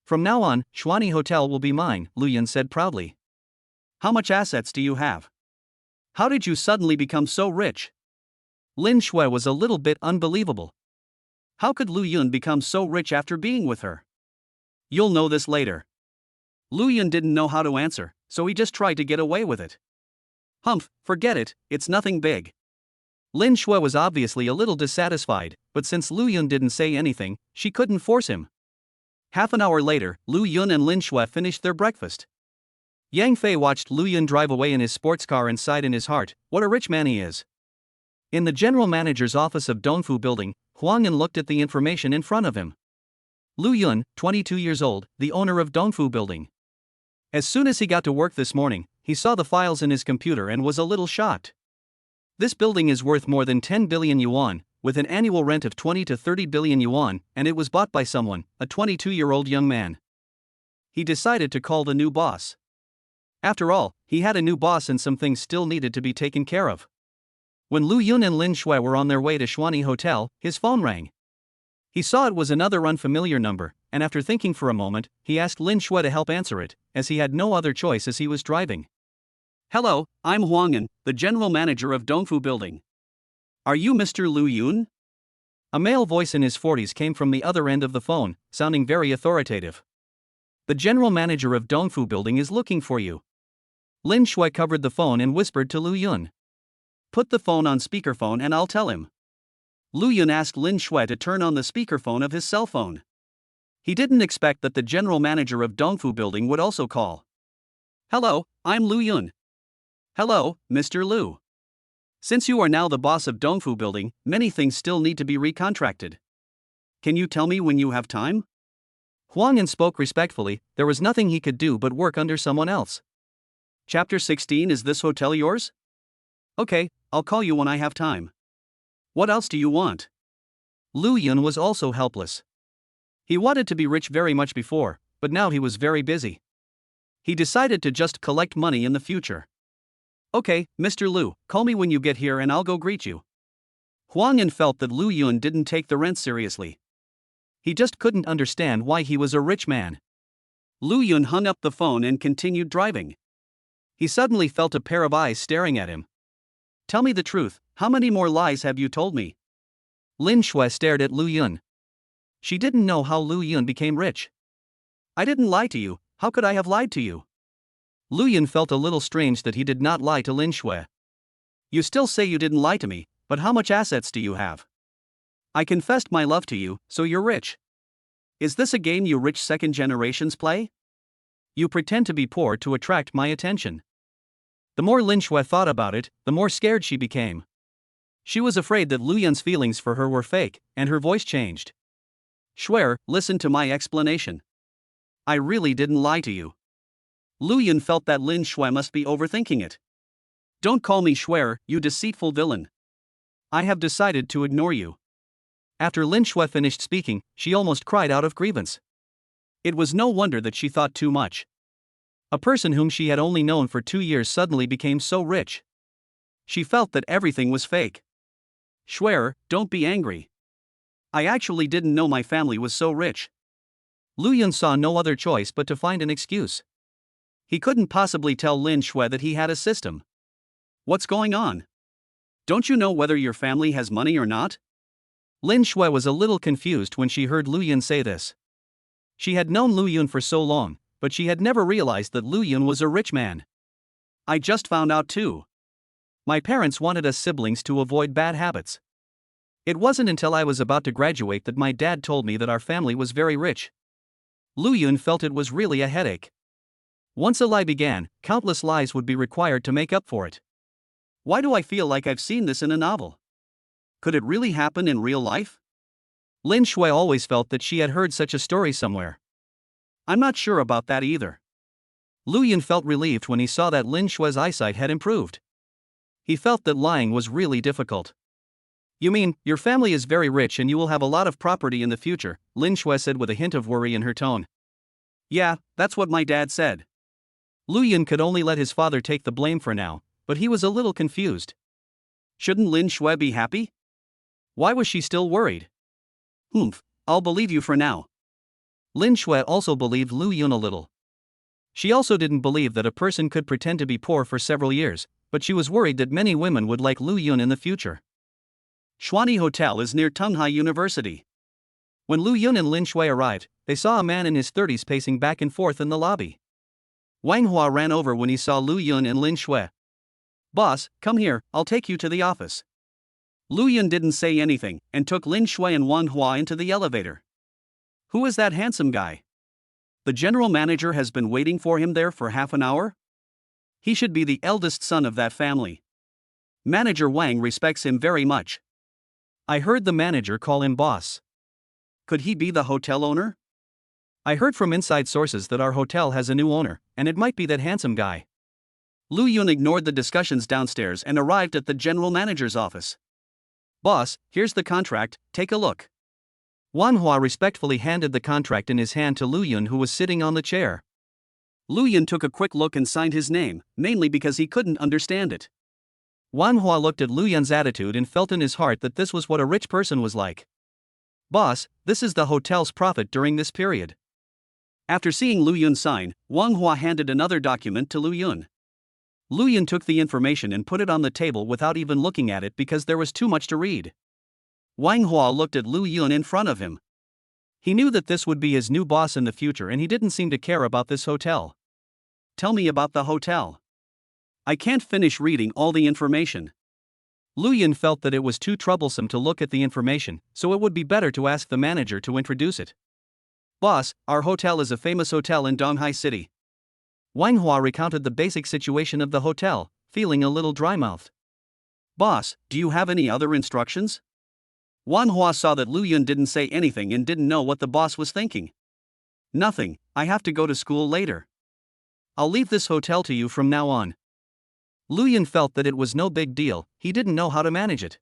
From now on, Xuanyi Hotel will be mine, Lu Yun said proudly.
How much assets do you have? How did you suddenly become so rich?
Lin Shui was a little bit unbelievable.
How could Lu Yun become so rich after being with her? You'll know this later. Lu Yun didn't know how to answer, so he just tried to get away with it. Humph, forget it, it's nothing big.
Lin Shui was obviously a little dissatisfied, but since Lu Yun didn't say anything, she couldn't force him.
Half an hour later, Lu Yun and Lin Shui finished their breakfast.
Yang Fei watched Lu Yun drive away in his sports car and sighed in his heart, what a rich man he is. In the general manager's office of Dongfu Building, Huang Yan looked at the information in front of him. Lu Yun, 22 years old, the owner of Dongfu Building. As soon as he got to work this morning, he saw the files in his computer and was a little shocked. This building is worth more than 10 billion yuan, with an annual rent of 20 to 30 billion yuan, and it was bought by someone, a 22-year-old young man. He decided to call the new boss. After all, he had a new boss and some things still needed to be taken care of. When Lu Yun and Lin Shui were on their way to Shuani Hotel, his phone rang. He saw it was another unfamiliar number, and after thinking for a moment, he asked Lin Shui to help answer it, as he had no other choice as he was driving.
Hello, I'm Huang Yan, the general manager of Dongfu Building. Are you Mr. Lu Yun?
A male voice in his 40s came from the other end of the phone, sounding very authoritative. The general manager of Dongfu Building is looking for you. Lin Shui covered the phone and whispered to Lu Yun.
Put the phone on speakerphone and I'll tell him. Lu Yun asked Lin Shui to turn on the speakerphone of his cell phone. He didn't expect that the general manager of Dongfu Building would also call. Hello, I'm Lu Yun. Hello, Mr. Lu. Since you are now the boss of Dongfu Building, many things still need to be recontracted. Can you tell me when you have time?
Huang Yan spoke respectfully. There was nothing he could do but work under someone else.
Chapter 16. Is this hotel yours? Okay, I'll call you when I have time. What else do you want?
Lu Yun was also helpless. He wanted to be rich very much before, but now he was very busy. He decided to just collect money in the future.
Okay, Mr. Lu, call me when you get here and I'll go greet you. Huang Yan felt that Lu Yun didn't take the rent seriously.
He just couldn't understand why he was a rich man.
Lu Yun hung up the phone and continued driving. He suddenly felt a pair of eyes staring at him. Tell me the truth, how many more lies have you told me?
Lin Shui stared at Lu Yun. She didn't know how Lu Yun became rich.
I didn't lie to you, how could I have lied to you?
Lu Yun felt a little strange that he did not lie to Lin Shui.
You still say you didn't lie to me, but how much assets do you have? I confessed my love to you, so you're rich. Is this a game you rich second generations play? You pretend to be poor to attract my attention. The more Lin Shui thought about it, the more scared she became. She was afraid that Lu Yun's feelings for her were fake, and her voice changed. Shui, listen to my explanation. I really didn't lie to you. Lu Yun felt that Lin Shui must be overthinking it. Don't call me Shui, you deceitful villain. I have decided to ignore you.
After Lin Shui finished speaking, she almost cried out of grievance.
It was no wonder that she thought too much.
A person whom she had only known for 2 years suddenly became so rich.
She felt that everything was fake. Shui, don't be angry. I actually didn't know my family was so rich.
Lu Yun saw no other choice but to find an excuse.
He couldn't possibly tell Lin Shui that he had a system. What's going on? Don't you know whether your family has money or not?
Lin Shui was a little confused when she heard Lu Yun say this. She had known Lu Yun for so long, but she had never realized that Lu Yun was a rich man.
I just found out too.
My parents wanted us siblings to avoid bad habits. It wasn't until I was about to graduate that my dad told me that our family was very rich. Lu Yun felt it was really a headache. Once a lie began, countless lies would be required to make up for it.
Why do I feel like I've seen this in a novel? Could it really happen in real life?
Lin Shui always felt that she had heard such a story somewhere.
I'm not sure about that either.
Lu Yun felt relieved when he saw that Lin Shui's eyesight had improved. He felt that lying was really difficult. You mean, your family is very rich and you will have a lot of property in the future, Lin Shui said with a hint of worry in her tone.
Yeah, that's what my dad said.
Lu Yun could only let his father take the blame for now, but he was a little confused.
Shouldn't Lin Shui be happy?
Why was she still worried?
I'll believe you for now.
Lin Shui also believed Lu Yun a little. She also didn't believe that a person could pretend to be poor for several years, but she was worried that many women would like Lu Yun in the future.
Shuani Hotel is near Tunghai University.
When Lu Yun and Lin Shui arrived, they saw a man in his 30s pacing back and forth in the lobby.
Wang Hua ran over when he saw Lu Yun and Lin Shui. Boss, come here, I'll take you to the office. Lu Yun didn't say anything, and took Lin Shui and Wang Hua into the elevator. Who is that handsome guy? The general manager has been waiting for him there for half an hour? He should be the eldest son of that family. Manager Wang respects him very much.
I heard the manager call him boss.
Could he be the hotel owner?
I heard from inside sources that our hotel has a new owner, and it might be that handsome guy.
Lu Yun ignored the discussions downstairs and arrived at the general manager's office. Boss, here's the contract, take a look.
Wan Hua respectfully handed the contract in his hand to Lu Yun, who was sitting on the chair.
Lu Yun took a quick look and signed his name, mainly because he couldn't understand it.
Wan Hua looked at Lu Yun's attitude and felt in his heart that this was what a rich person was like. Boss, this is the hotel's profit during this period.
After seeing Lu Yun sign, Wang Hua handed another document to Lu Yun. Lu Yun took the information and put it on the table without even looking at it because there was too much to read. Wang Hua looked at Lu Yun in front of him.
He knew that this would be his new boss in the future, and he didn't seem to care about this hotel.
Tell me about the hotel. I can't finish reading all the information.
Lu Yun felt that it was too troublesome to look at the information, so it would be better to ask the manager to introduce it.
Boss, our hotel is a famous hotel in Donghai City.
Wang Hua recounted the basic situation of the hotel, feeling a little dry-mouthed.
Boss, do you have any other instructions? Wang Hua saw that Lu Yun didn't say anything and didn't know what the boss was thinking. Nothing, I have to go to school later. I'll leave this hotel to you from now on.
Lu Yun felt that it was no big deal, he didn't know how to manage it.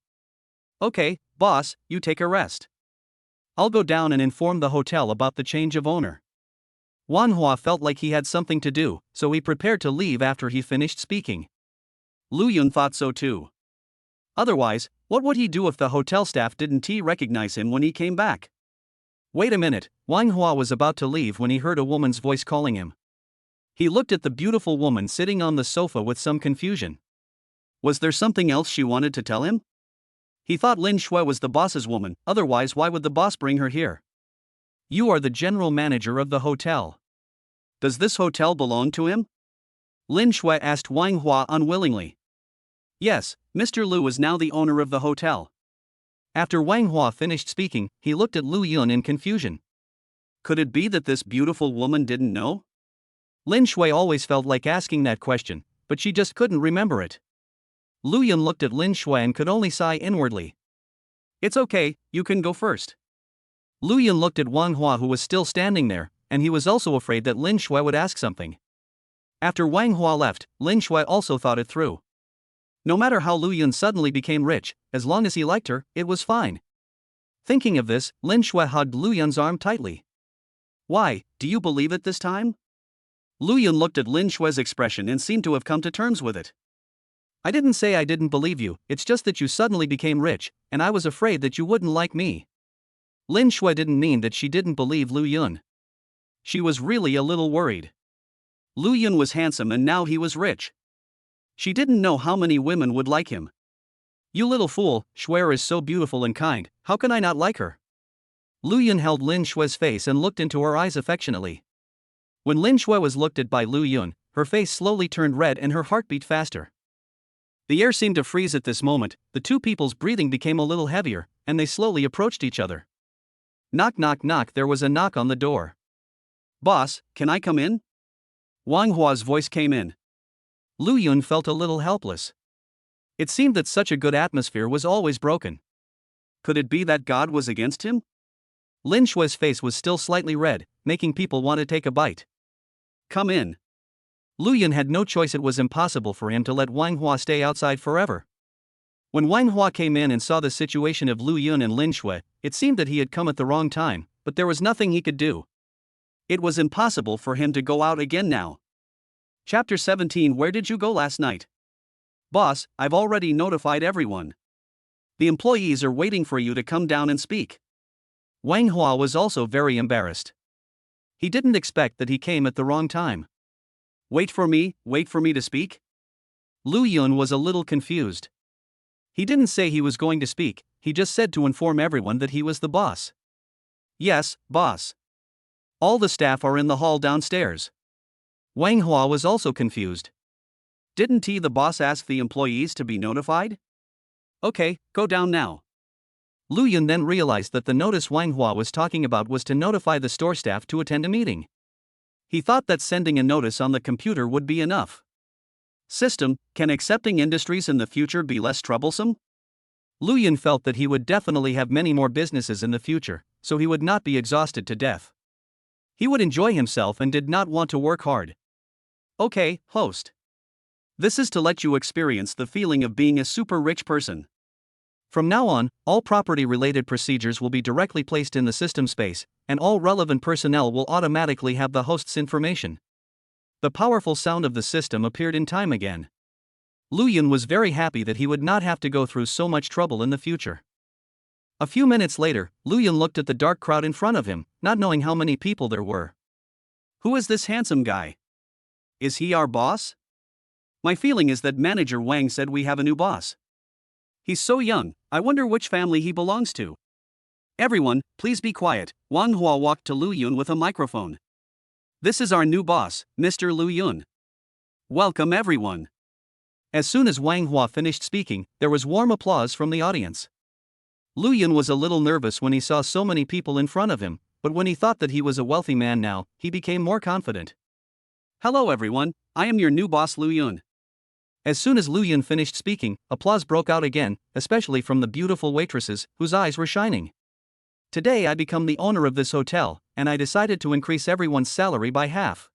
Okay, boss, you take a rest. I'll go down and inform the hotel about the change of owner.
Wan Hua felt like he had something to do, so he prepared to leave after he finished speaking.
Lu Yun thought so too. Otherwise, what would he do if the hotel staff didn't recognize him when he came back?
Wait a minute, Wang Hua was about to leave when he heard a woman's voice calling him. He looked at the beautiful woman sitting on the sofa with some confusion.
Was there something else she wanted to tell him? He thought Lin Shui was the boss's woman, otherwise why would the boss bring her here?
You are the general manager of the hotel.
Does this hotel belong to him? Lin Shui asked Wang Hua unwillingly. Yes, Mr. Lu is now the owner of the hotel.
After Wang Hua finished speaking, he looked at Lu Yun in confusion.
Could it be that this beautiful woman didn't know?
Lin Shui always felt like asking that question, but she just couldn't remember it. Lu Yun looked at Lin Shui and could only sigh inwardly.
It's okay, you can go first.
Lu Yun looked at Wang Hua, who was still standing there, and he was also afraid that Lin Shui would ask something. After Wang Hua left, Lin Shui also thought it through. No matter how Lu Yun suddenly became rich, as long as he liked her, it was fine. Thinking of this, Lin Shui hugged Lu Yun's arm tightly.
Why, do you believe it this time? Lu Yun looked at Lin Shui's expression and seemed to have come to terms with it.
I didn't say I didn't believe you, it's just that you suddenly became rich, and I was afraid that you wouldn't like me. Lin Shui didn't mean that she didn't believe Lu Yun.
She was really a little worried. Lu Yun was handsome and now he was rich. She didn't know how many women would like him.
You little fool, Shui is so beautiful and kind, how can I not like her? Lu Yun held Lin Shui's face and looked into her eyes affectionately. When Lin Shui was looked at by Lu Yun, her face slowly turned red and her heart beat faster. The air seemed to freeze at this moment, the two people's breathing became a little heavier, and they slowly approached each other. Knock knock knock, there was a knock on the door.
Boss, can I come in? Wang Hua's voice came in.
Lu Yun felt a little helpless. It seemed that such a good atmosphere was always broken.
Could it be that God was against him?
Lin Shui's face was still slightly red, making people want to take a bite.
Come in.
Lu Yun had no choice, it was impossible for him to let Wang Hua stay outside forever. When Wang Hua came in and saw the situation of Lu Yun and Lin Shui, it seemed that he had come at the wrong time, but there was nothing he could do.
It was impossible for him to go out again now. Chapter 17. Where did you go last night? Boss, I've already notified everyone. The employees are waiting for you to come down and speak.
Wang Hua was also very embarrassed. He didn't expect that he came at the wrong time.
Wait for me to speak?
Lu Yun was a little confused. He didn't say he was going to speak, he just said to inform everyone that he was the boss.
Yes, boss.
All the staff are in the hall downstairs. Wang Hua was also confused.
Didn't the boss ask the employees to be notified? Okay, go down now.
Lu Yun then realized that the notice Wang Hua was talking about was to notify the store staff to attend a meeting. He thought that sending a notice on the computer would be enough.
System, can accepting industries in the future be less troublesome?
Lu Yun felt that he would definitely have many more businesses in the future, so he would not be exhausted to death. He would enjoy himself and did not want to work hard.
Okay, host. This is to let you experience the feeling of being a super rich person.
From now on, all property-related procedures will be directly placed in the system space, and all relevant personnel will automatically have the host's information. The powerful sound of the system appeared in time again. Lu Yun was very happy that he would not have to go through so much trouble in the future. A few minutes later, Lu Yun looked at the dark crowd in front of him, not knowing how many people there were.
Who is this handsome guy? Is he our boss? My feeling is that Manager Wang said we have a new boss. He's so young, I wonder which family he belongs to. Everyone, please be quiet. Wang Hua walked to Lu Yun with a microphone. This is our new boss, Mr. Lu Yun. Welcome everyone.
As soon as Wang Hua finished speaking, there was warm applause from the audience. Lu Yun was a little nervous when he saw so many people in front of him, but when he thought that he was a wealthy man now, he became more confident.
Hello everyone, I am your new boss Lu Yun.
As soon as Lu Yun finished speaking, applause broke out again, especially from the beautiful waitresses, whose eyes were shining. Today I become the owner of this hotel, and I decided to increase everyone's salary by half.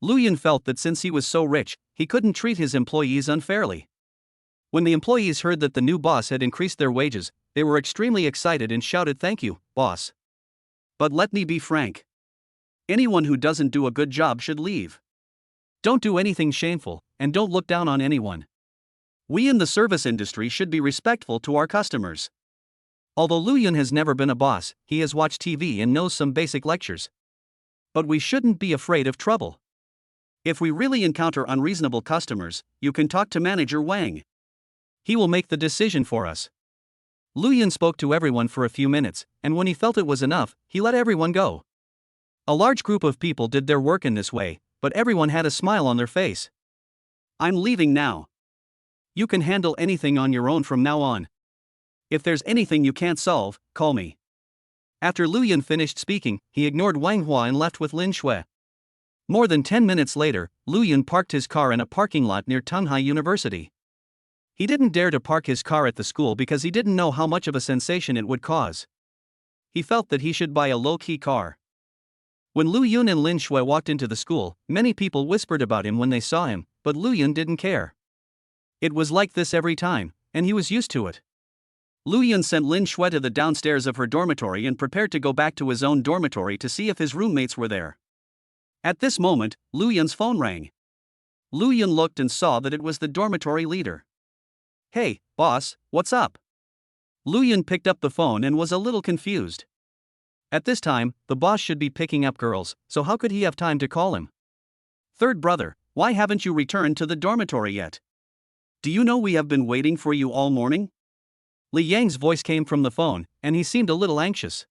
Lu Yun felt that since he was so rich, he couldn't treat his employees unfairly. When the employees heard that the new boss had increased their wages, they were extremely excited and shouted, "Thank you, boss."
But let me be frank. Anyone who doesn't do a good job should leave.
Don't do anything shameful, and don't look down on anyone.
We in the service industry should be respectful to our customers.
Although Lu Yun has never been a boss, he has watched TV and knows some basic lectures.
But we shouldn't be afraid of trouble. If we really encounter unreasonable customers, you can talk to Manager Wang.
He will make the decision for us. Lu Yun spoke to everyone for a few minutes, and when he felt it was enough, he let everyone go. A large group of people did their work in this way, but everyone had a smile on their face.
I'm leaving now.
You can handle anything on your own from now on.
If there's anything you can't solve, call me.
After Lu Yun finished speaking, he ignored Wang Hua and left with Lin Shui. More than 10 minutes later, Lu Yun parked his car in a parking lot near Tunghai University. He didn't dare to park his car at the school because he didn't know how much of a sensation it would cause. He felt that he should buy a low-key car. When Lu Yun and Lin Shui walked into the school, many people whispered about him when they saw him, but Lu Yun didn't care. It was like this every time, and he was used to it.
Lu Yun sent Lin Shui to the downstairs of her dormitory and prepared to go back to his own dormitory to see if his roommates were there. At this moment, Lu Yun's phone rang. Lu Yun looked and saw that it was the dormitory leader. Hey, boss, what's up? Lu Yun picked up the phone and was a little confused.
At this time, the boss should be picking up girls, so how could he have time to call him?
Third brother, why haven't you returned to the dormitory yet? Do you know we have been waiting for you all morning?
Li Yang's voice came from the phone, and he seemed a little anxious.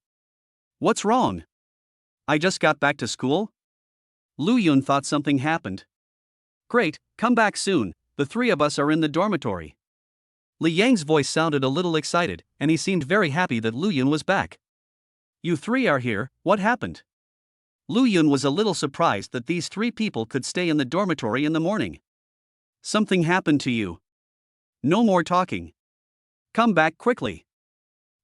What's wrong? I just got back to school? Lu Yun thought something happened. Great, come back soon, the three of us are in the dormitory.
Li Yang's voice sounded a little excited, and he seemed very happy that Lu Yun was back.
You three are here, what happened? Lu Yun was a little surprised that these three people could stay in the dormitory in the morning. Something happened to you. No more talking. Come back quickly.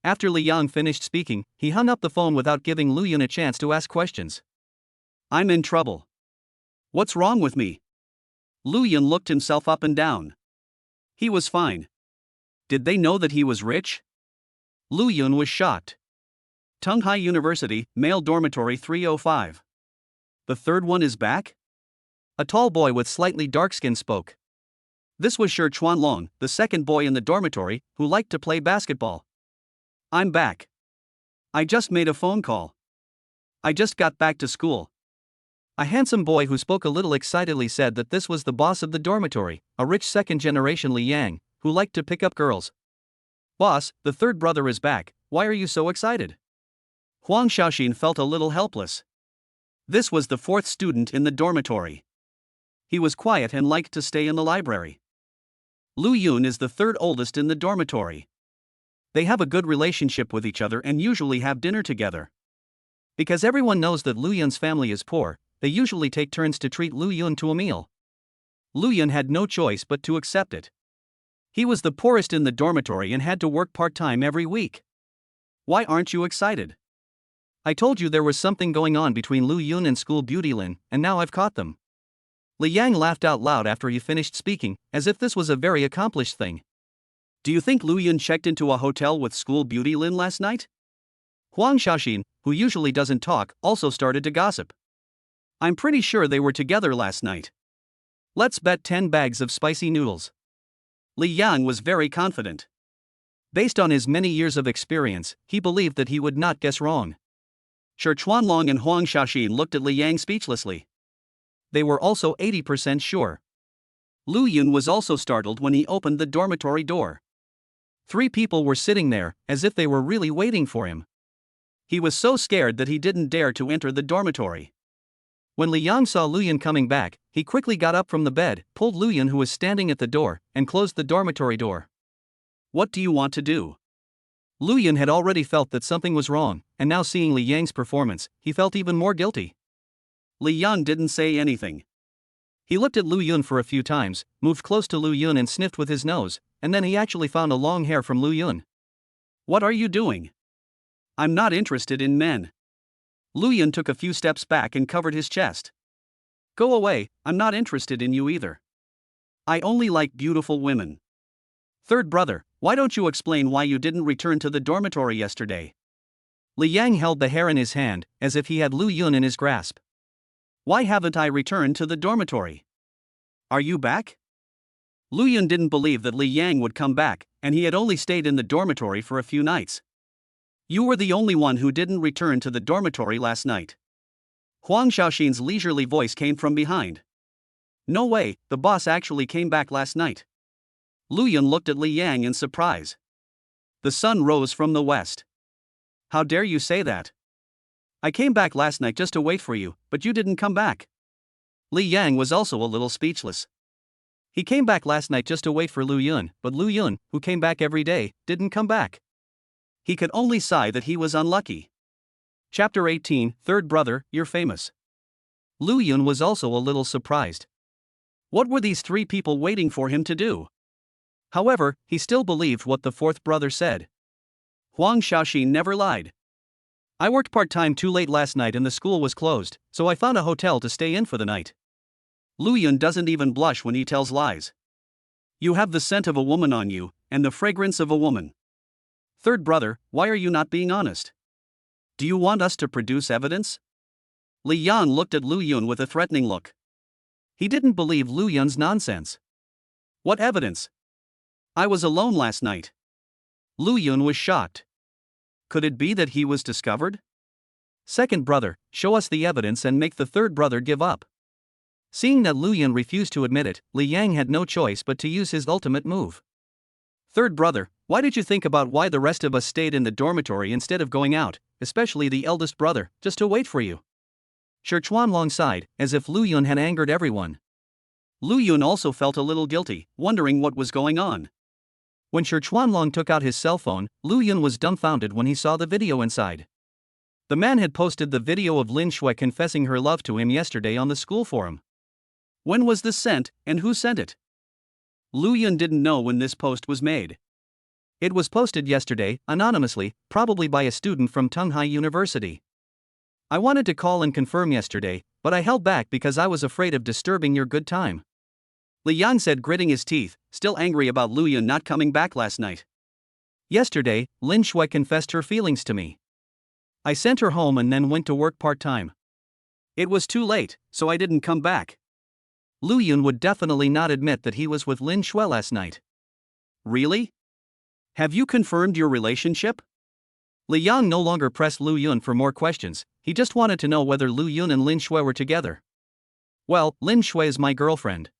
After Li Yang finished speaking, he hung up the phone without giving Lu Yun a chance to ask questions.
I'm in trouble. What's wrong with me? Lu Yun looked himself up and down. He was fine. Did they know that he was rich? Lu Yun was shocked. Tunghai University, male dormitory 305. The third one is back?
A tall boy with slightly dark skin spoke.
This was Shi Chuanlong, the second boy in the dormitory, who liked to play basketball. I'm back. I just made a phone call. I just got back to school.
A handsome boy who spoke a little excitedly said that this was the boss of the dormitory, a rich second-generation Li Yang, who liked to pick up girls.
Boss, the third brother is back, why are you so excited? Huang Xiaoxin felt a little helpless. This was the fourth student in the dormitory. He was quiet and liked to stay in the library. Lu Yun is the third oldest in the dormitory. They have a good relationship with each other and usually have dinner together. Because everyone knows that Lu Yun's family is poor, they usually take turns to treat Lu Yun to a meal.
Lu Yun had no choice but to accept it. He was the poorest in the dormitory and had to work part-time every week. Why aren't you excited? I told you there was something going on between Lu Yun and school beauty Lin, and now I've caught them. Li Yang laughed out loud after he finished speaking, as if this was a very accomplished thing.
Do you think Lu Yun checked into a hotel with school beauty Lin last night?
Huang Xiaoxin, who usually doesn't talk, also started to gossip.
I'm pretty sure they were together last night.
Let's bet 10 bags of spicy noodles.
Li Yang was very confident.
Based on his many years of experience, he believed that he would not guess wrong.
Shi Chuanlong and Huang Xiaoxin looked at Li Yang speechlessly.
They were also 80% sure.
Lu Yun was also startled when he opened the dormitory door.
3 people were sitting there, as if they were really waiting for him.
He was so scared that he didn't dare to enter the dormitory.
When Li Yang saw Lu Yun coming back, he quickly got up from the bed, pulled Lu Yun who was standing at the door, and closed the dormitory door.
What do you want to do?
Lu Yun had already felt that something was wrong, and now seeing Li Yang's performance, he felt even more guilty.
Li Yang didn't say anything.
He looked at Lu Yun for a few times, moved close to Lu Yun and sniffed with his nose, and then he actually found a long hair from Lu Yun.
What are you doing? I'm not interested in men. Lu Yun took a few steps back and covered his chest. Go away, I'm not interested in you either. I only like beautiful women. Third brother, why don't you explain why you didn't return to the dormitory yesterday?
Li Yang held the hair in his hand, as if he had Lu Yun in his grasp.
Why haven't I returned to the dormitory? Are you back? Lu Yun didn't believe that Li Yang would come back, and he had only stayed in the dormitory for a few nights. You were the only one who didn't return to the dormitory last night. Huang Xiaoxin's leisurely voice came from behind. No way, the boss actually came back last night. Lu Yun looked at Li Yang in surprise. The sun rose from the west. How dare you say that? I came back last night just to wait for you, but you didn't come back.
Li Yang was also a little speechless. He came back last night just to wait for Lu Yun, but Lu Yun, who came back every day, didn't come back.
He could only sigh that he was unlucky.
Chapter 18, Third Brother, You're Famous. Lu Yun was also a little surprised.
What were these 3 people waiting for him to do?
However, he still believed what the 4th brother said.
Huang Xiaoxin never lied.
I worked part-time too late last night and the school was closed, so I found a hotel to stay in for the night.
Lu Yun doesn't even blush when he tells lies. You have the scent of a woman on you, and the fragrance of a woman. Third brother, why are you not being honest? Do you want us to produce evidence? Li Yan looked at Lu Yun with a threatening look.
He didn't believe Lu Yun's nonsense.
What evidence? I was alone last night.
Lu Yun was shocked.
Could it be that he was discovered?
Second brother, show us the evidence and make the third brother give up. Seeing that Lu Yun refused to admit it, Li Yang had no choice but to use his ultimate move.
Third brother, why did you think about why the rest of us stayed in the dormitory instead of going out, especially the eldest brother, just to wait for you?
Shi Chuanlong sighed, as if Lu Yun had angered everyone.
Lu Yun also felt a little guilty, wondering what was going on.
When Shi Chuanlong took out his cell phone, Lu Yun was dumbfounded when he saw the video inside. The man had posted the video of Lin Shui confessing her love to him yesterday on the school forum.
When was this sent, and who sent it? Lu Yun didn't know when this post was made.
It was posted yesterday, anonymously, probably by a student from Tunghai University. I wanted to call and confirm yesterday, but I held back because I was afraid of disturbing your good time.
Li Yan said, gritting his teeth, still angry about Lu Yun not coming back last night.
Yesterday, Lin Shui confessed her feelings to me. I sent her home and then went to work part-time.
It was too late, so I didn't come back.
Lu Yun would definitely not admit that he was with Lin Shui last night.
Really? Have you confirmed your relationship?
Li Yang no longer pressed Lu Yun for more questions, he just wanted to know whether Lu Yun and Lin Shui were together. Well, Lin Shui is my girlfriend.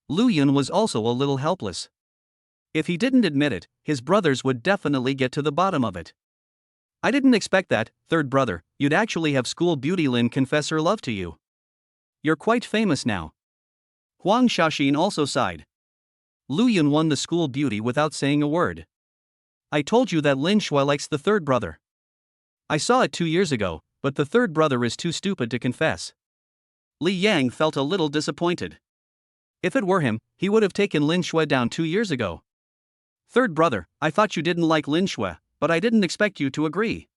Lu Yun was also a little helpless. If he didn't admit it, his brothers would definitely get to the bottom of it. I didn't expect that, third brother, you'd actually have school beauty Lin confess her love to you. You're quite famous now.
Huang Xiaoxin also sighed.
Lu Yun won the school beauty without saying a word. I told you that Lin Shui likes the third brother. I saw it 2 years ago, but the third brother is too stupid to confess.
Li Yang felt a little disappointed.
If it were him, he would have taken Lin Shui down 2 years ago.
Third brother, I thought you didn't like Lin Shui, but I didn't expect you to agree.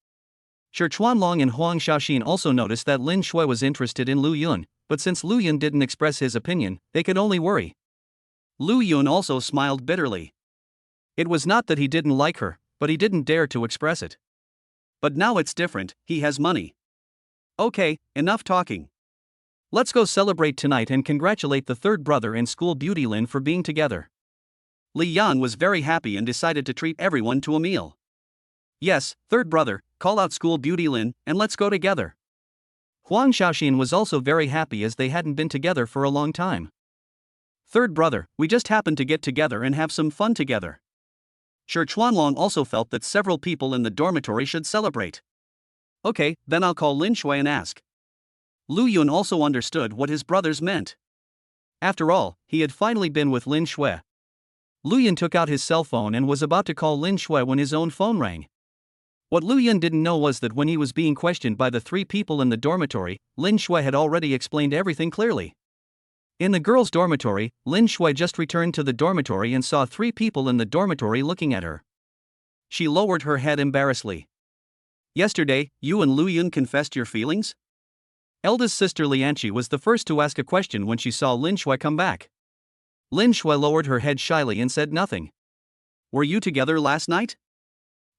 Shi Chuanlong and Huang Xiaoxin also noticed that Lin Shui was interested in Lu Yun, but since Lu Yun didn't express his opinion, they could only worry.
Lu Yun also smiled bitterly.
It was not that he didn't like her, but he didn't dare to express it.
But now it's different, he has money. Okay, enough talking.
Let's go celebrate tonight and congratulate the third brother and school beauty Lin for being together.
Li Yan was very happy and decided to treat everyone to a meal. Yes, third brother, call out school beauty Lin, and let's go together.
Huang Xiaoxin was also very happy as they hadn't been together for a long time.
Third brother, we just happened to get together and have some fun together. Shi Chuanlong also felt that several people in the dormitory should celebrate. Okay, then I'll call Lin Shui and ask. Lu Yun also understood what his brothers meant.
After all, he had finally been with Lin Shui. Lu Yun took out his cell phone and was about to call Lin Shui when his own phone rang. What Lu Yun didn't know was that when he was being questioned by the 3 people in the dormitory, Lin Shui had already explained everything clearly. In the girls' dormitory, Lin Shui just returned to the dormitory and saw 3 people in the dormitory looking at her.
She lowered her head embarrassedly. Yesterday, you and Lu Yun confessed your feelings?
Eldest sister Lianqi was the first to ask a question when she saw Lin Shui come back. Lin Shui lowered her head shyly and said nothing.
Were you together last night?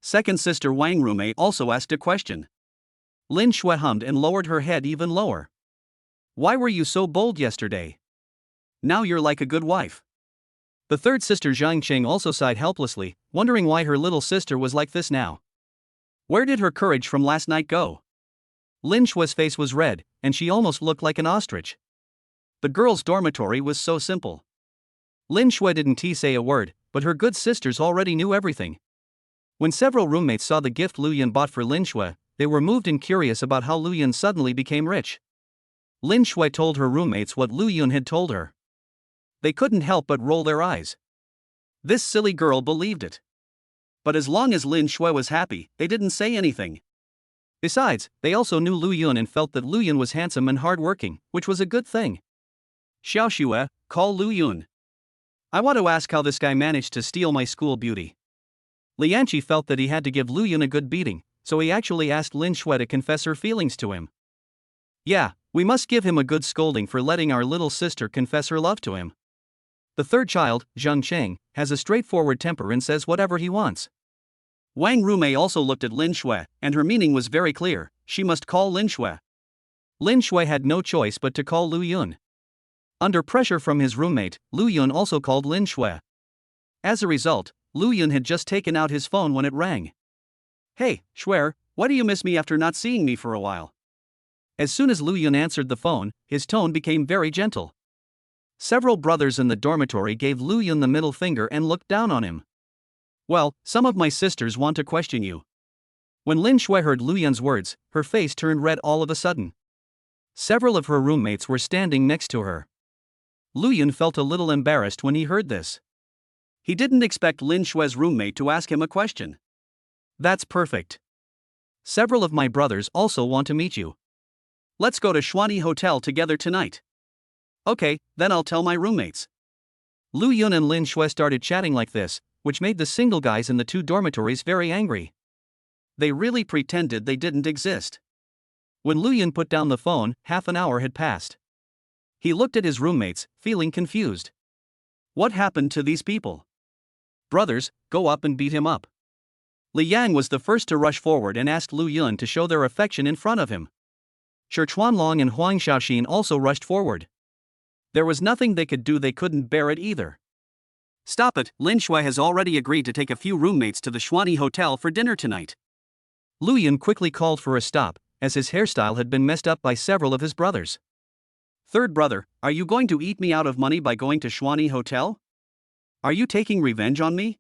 Second sister Wang Rumei also asked a question.
Lin Shui hummed and lowered her head even lower.
Why were you so bold yesterday? Now you're like a good wife.
The third sister Zhang Qing also sighed helplessly, wondering why her little sister was like this now.
Where did her courage from last night go?
Lin Shui's face was red, and she almost looked like an ostrich.
The girls' dormitory was so simple.
Lin Shui didn't say a word, but her good sisters already knew everything. When several roommates saw the gift Lu Yun bought for Lin Shui, they were moved and curious about how Lu Yun suddenly became rich. Lin Shui told her roommates what Lu Yun had told her. They couldn't help but roll their eyes.
This silly girl believed it. But as long as Lin Shui was happy, they didn't say anything.
Besides, they also knew Lu Yun and felt that Lu Yun was handsome and hardworking, which was a good thing.
Xiao Xue, call Lu Yun. I want to ask how this guy managed to steal my school beauty.
Lianqi felt that he had to give Lu Yun a good beating, so he actually asked Lin Shui to confess her feelings to him. Yeah, we must give him a good scolding for letting our little sister confess her love to him. The third child, Zhang Cheng, has a straightforward temper and says whatever he wants.
Wang Rumei also looked at Lin Shui, and her meaning was very clear: she must call Lin Shui.
Lin Shui had no choice but to call Lu Yun. Under pressure from his roommate, Lu Yun also called Lin Shui. As a result, Lu Yun had just taken out his phone when it rang.
Hey, Shui, why do you miss me after not seeing me for a while?
As soon as Lu Yun answered the phone, his tone became very gentle. Several brothers in the dormitory gave Lu Yun the middle finger and looked down on him.
Well, some of my sisters want to question you.
When Lin Shui heard Lu Yun's words, her face turned red all of a sudden. Several of her roommates were standing next to her. Lu Yun felt a little embarrassed when he heard this.
He didn't expect Lin Shui's roommate to ask him a question.
That's perfect. Several of my brothers also want to meet you.
Let's go to Xuani Hotel together tonight. Okay, then I'll tell my roommates.
Lu Yun and Lin Shui started chatting like this, which made the single guys in the 2 dormitories very angry.
They really pretended they didn't exist.
When Lu Yun put down the phone, half an hour had passed. He looked at his roommates, feeling confused.
What happened to these people?
Brothers, go up and beat him up.
Li Yang was the first to rush forward and asked Lu Yun to show their affection in front of him.
Shi Chuanlong and Huang Xiaoxin also rushed forward.
There was nothing they could do, they couldn't bear it either. Stop it, Lin Shui has already agreed to take a few roommates to the Xuani Hotel for dinner tonight.
Lu Yun quickly called for a stop, as his hairstyle had been messed up by several of his brothers.
Third brother, are you going to eat me out of money by going to Xuani Hotel? Are you taking revenge on me?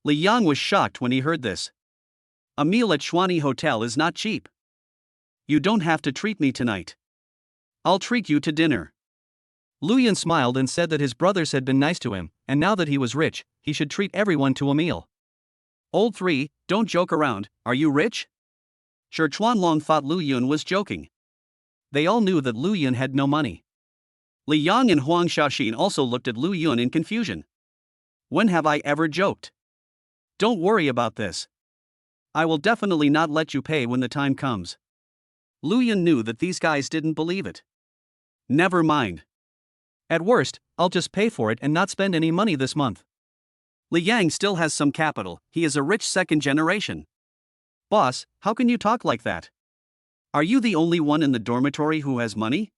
Li Yang was shocked when he heard this. A meal at Xuani Hotel is not cheap. You don't have to treat me tonight. I'll treat you to dinner.
Lu Yun smiled and said that his brothers had been nice to him, and now that he was rich, he should treat everyone to a meal.
Old 3, don't joke around, are you rich? Shi Chuanlong thought Lu Yun was joking.
They all knew that Lu Yun had no money.
Li Yang and Huang Xiaoxin also looked at Lu Yun in confusion. When have I ever joked? Don't worry about this. I will definitely not let you pay when the time comes. Lu Yun knew that these guys didn't believe it. Never mind.
At worst, I'll just pay for it and not spend any money this month.
Li Yang still has some capital, he is a rich second generation.
Boss, how can you talk like that?
Are you the only one in the dormitory who has money?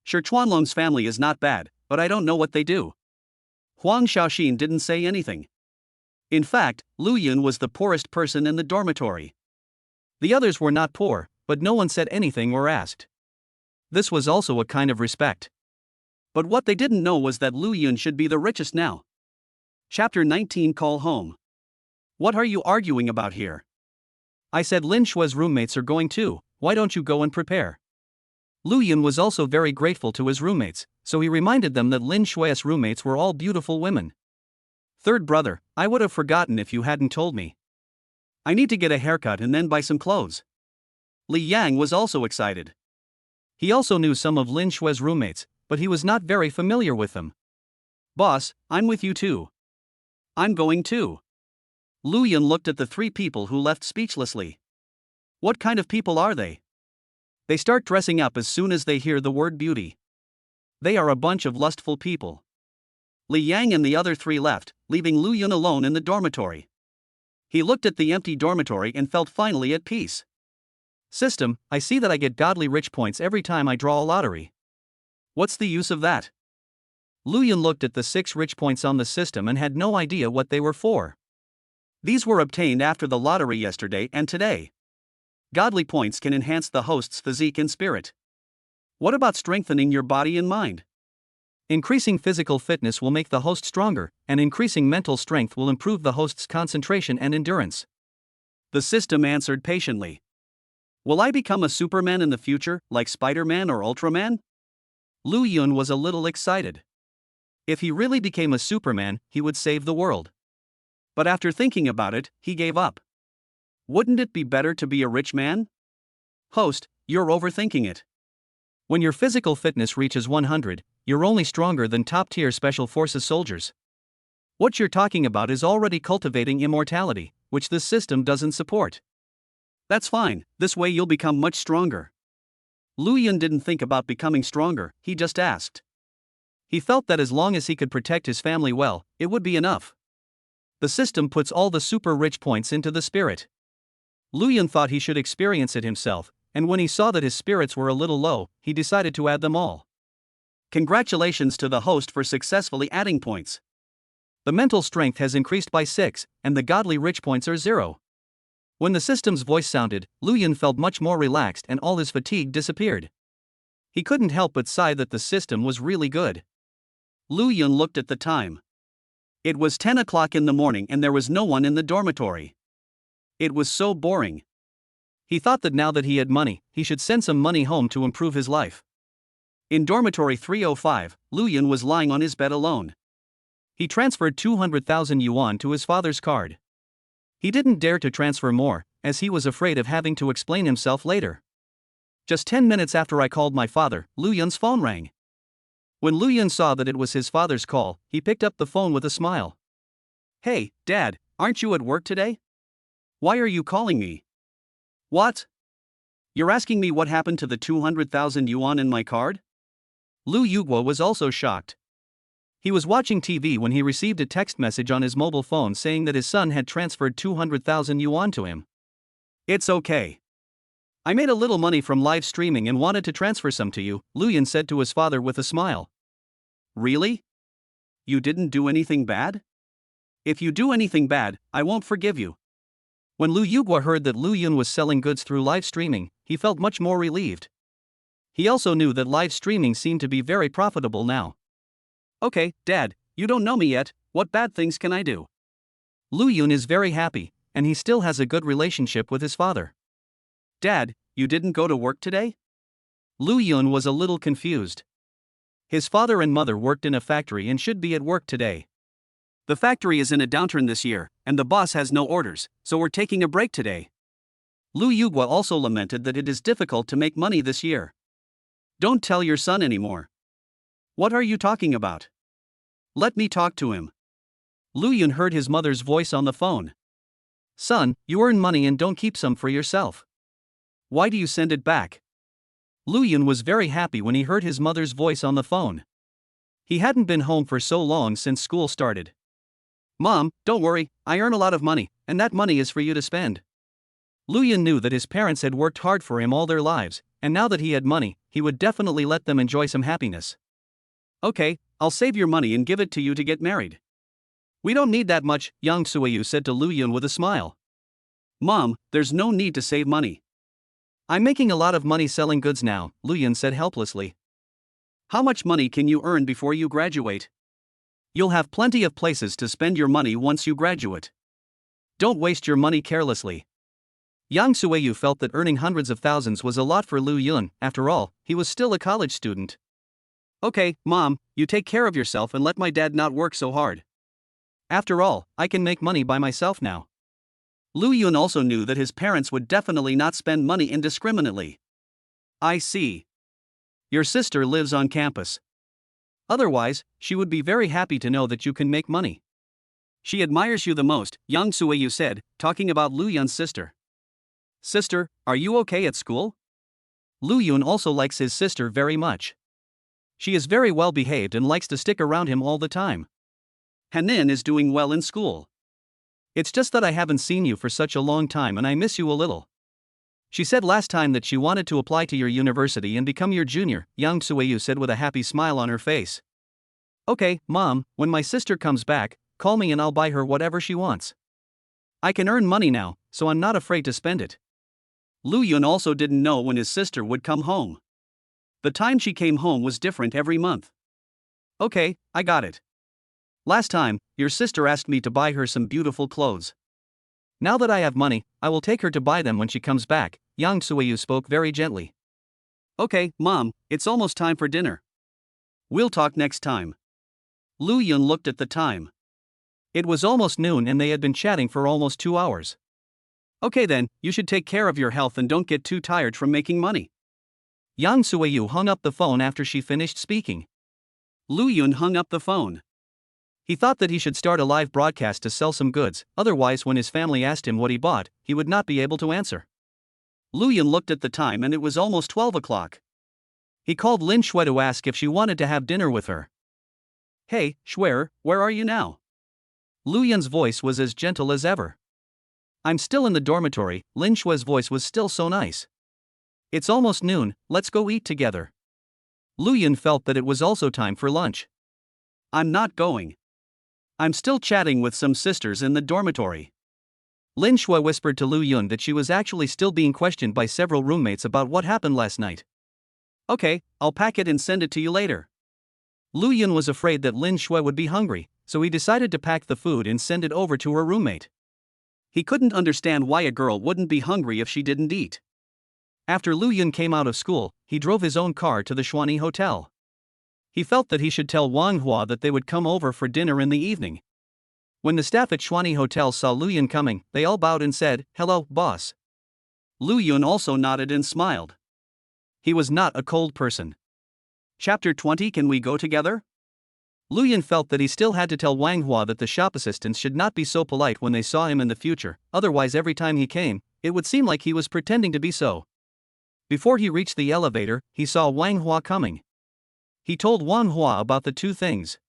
Sure, Chuanlong's family is not bad, but I don't know what they do. Huang Xiaoxin didn't say anything. In fact, Lu Yun was the poorest person in the dormitory.
The others were not poor, but no one said anything or asked. This was also a kind of respect.
But what they didn't know was that Lu Yun should be the richest now. Chapter 19 Call Home. What are you arguing about here?
I said Lin Shue's roommates are going too, why don't you go and prepare? Lu Yun was also very grateful to his roommates, so he reminded them that Lin Shue's roommates were all beautiful women.
Third brother, I would have forgotten if you hadn't told me. I need to get a haircut and then buy some clothes. Li Yang was also excited.
He also knew some of Lin Shue's roommates, but he was not very familiar with them.
Boss, I'm with you too. I'm going too. Lu Yun looked at the three people who left speechlessly. What kind of people are they? They start dressing up as soon as they hear the word beauty. They are a bunch of lustful people. Li Yang and the other three left, leaving Lu Yun alone in the dormitory. He looked at the empty dormitory and felt finally at peace.
System, I see that I get godly rich points every time I draw a lottery.
What's the use of that?
Lu Yun looked at the 6 rich points on the system and had no idea what they were for.
These were obtained after the lottery yesterday and today. Godly points can enhance the host's physique and spirit. What about strengthening your body and mind?
Increasing physical fitness will make the host stronger, and increasing mental strength will improve the host's concentration and endurance.
The system answered patiently. Will I become a Superman in the future, like Spider-Man or Ultraman? Lu Yun was a little excited. If he really became a Superman, he would save the world. But after thinking about it, he gave up. Wouldn't it be better to be a rich man? Host, you're overthinking it.
When your physical fitness reaches 100, you're only stronger than top-tier Special Forces soldiers. What you're talking about is already cultivating immortality, which this system doesn't support.
That's fine, this way you'll become much stronger. Lu Yun didn't think about becoming stronger, he just asked. He felt that as long as he could protect his family well, it would be enough. The system puts all the super rich points into the spirit. Lu Yun thought he should experience it himself, and when he saw that his spirits were a little low, he decided to add them all. Congratulations to the host for successfully adding points.
The mental strength has increased by 6, and the godly rich points are 0. When the system's voice sounded, Lu Yun felt much more relaxed and all his fatigue disappeared. He couldn't help but sigh that the system was really good.
Lu Yun looked at the time. It was 10 o'clock in the morning and there was no one in the dormitory. It was so boring.
He thought that now that he had money, he should send some money home to improve his life.
In dormitory 305, Lu Yun was lying on his bed alone.
He transferred 200,000 yuan to his father's card. He didn't dare to transfer more, as he was afraid of having to explain himself later. Just 10 minutes after I called my father, Lu Yun's phone rang. When Lu Yun saw that it was his father's call, he picked up the phone with a smile.
Hey, Dad, aren't you at work today? Why are you calling me? What? You're asking me what happened to the 200,000 yuan in my card?
Lu Yuguo was also shocked. He was watching TV when he received a text message on his mobile phone saying that his son had transferred 200,000 yuan to him.
It's okay. I made a little money from live streaming and wanted to transfer some to you, Lu Yun said to his father with a smile. Really? You didn't do anything bad? If you do anything bad, I won't forgive you.
When Lu Yuguo heard that Lu Yun was selling goods through live streaming, he felt much more relieved. He also knew that live streaming seemed to be very profitable now.
Okay, Dad, you don't know me yet, what bad things can I do?
Lu Yun is very happy, and he still has a good relationship with his father.
Dad, you didn't go to work today?
Lu Yun was a little confused. His father and mother worked in a factory and should be at work today.
The factory is in a downturn this year, and the boss has no orders, so we're taking a break today. Lu Yuguo also lamented that it is difficult to make money this year. Don't tell your son anymore. What are you talking about? Let me talk to him.
Lu Yun heard his mother's voice on the phone. Son, you earn money and don't keep some for yourself.
Why do you send it back?
Lu Yun was very happy when he heard his mother's voice on the phone. He hadn't been home for so long since school started.
Mom, don't worry, I earn a lot of money, and that money is for you to spend.
Lu Yun knew that his parents had worked hard for him all their lives, and now that he had money, he would definitely let them enjoy some happiness.
Okay, I'll save your money and give it to you to get married.
We don't need that much, Yang Suiyu said to Lu Yun with a smile.
Mom, there's no need to save money.
I'm making a lot of money selling goods now, Lu Yun said helplessly.
How much money can you earn before you graduate?
You'll have plenty of places to spend your money once you graduate. Don't waste your money carelessly. Yang Suiyu felt that earning hundreds of thousands was a lot for Lu Yun. After all, he was still a college student.
Okay, Mom, you take care of yourself and let my dad not work so hard.
After all, I can make money by myself now.
Lu Yun also knew that his parents would definitely not spend money indiscriminately.
I see. Your sister lives on campus. Otherwise, she would be very happy to know that you can make money.
She admires you the most, Yang Suiyu said, talking about Lu Yun's sister. Sister, are you okay at school?
Lu Yun also likes his sister very much. She is very well behaved and likes to stick around him all the time.
Hanin is doing well in school.
It's just that I haven't seen you for such a long time and I miss you a little. She said last time that she wanted to apply to your university and become your junior, Yang Suiyu said with a happy smile on her face. Okay, Mom, when my sister comes back, call me and I'll buy her whatever she wants. I can earn money now, so I'm not afraid to spend it.
Lu Yun also didn't know when his sister would come home. The time she came home was different every month.
Okay, I got it. Last time, your sister asked me to buy her some beautiful clothes. Now that I have money, I will take her to buy them when she comes back, Yang Suiyu spoke very gently.
Okay, Mom, it's almost time for dinner. We'll talk next time.
Lu Yun looked at the time. It was almost noon and they had been chatting for almost 2 hours.
Okay then, you should take care of your health and don't get too tired from making money.
Yang Suiyu hung up the phone after she finished speaking.
Lu Yun hung up the phone.
He thought that he should start a live broadcast to sell some goods, otherwise when his family asked him what he bought, he would not be able to answer.
Lu Yun looked at the time and it was almost 12 o'clock.
He called Lin Shui to ask if she wanted to have dinner with her.
Hey, Shuer, where are you now?
Lu Yun's voice was as gentle as ever. I'm still in the dormitory, Lin Shui's voice was still so nice. It's almost noon, let's go eat together. Lu Yun felt that it was also time for lunch.
I'm not going. I'm still chatting with some sisters in the dormitory.
Lin Shui whispered to Lu Yun that she was actually still being questioned by several roommates about what happened last night.
Okay, I'll pack it and send it to you later.
Lu Yun was afraid that Lin Shui would be hungry, so he decided to pack the food and send it over to her roommate.
He couldn't understand why a girl wouldn't be hungry if she didn't eat.
After Lu Yun came out of school, he drove his own car to the Xuanyi Hotel. He felt that he should tell Wang Hua that they would come over for dinner in the evening. When the staff at Xuanyi Hotel saw Lu Yun coming, they all bowed and said, "Hello, boss."
Lu Yun also nodded and smiled.
He was not a cold person.
Chapter 20. Can we go together?
Lu Yun felt that he still had to tell Wang Hua that the shop assistants should not be so polite when they saw him in the future, otherwise every time he came, it would seem like he was pretending to be so. Before he reached the elevator, he saw Wang Hua coming. He told Wang Hua about the two things.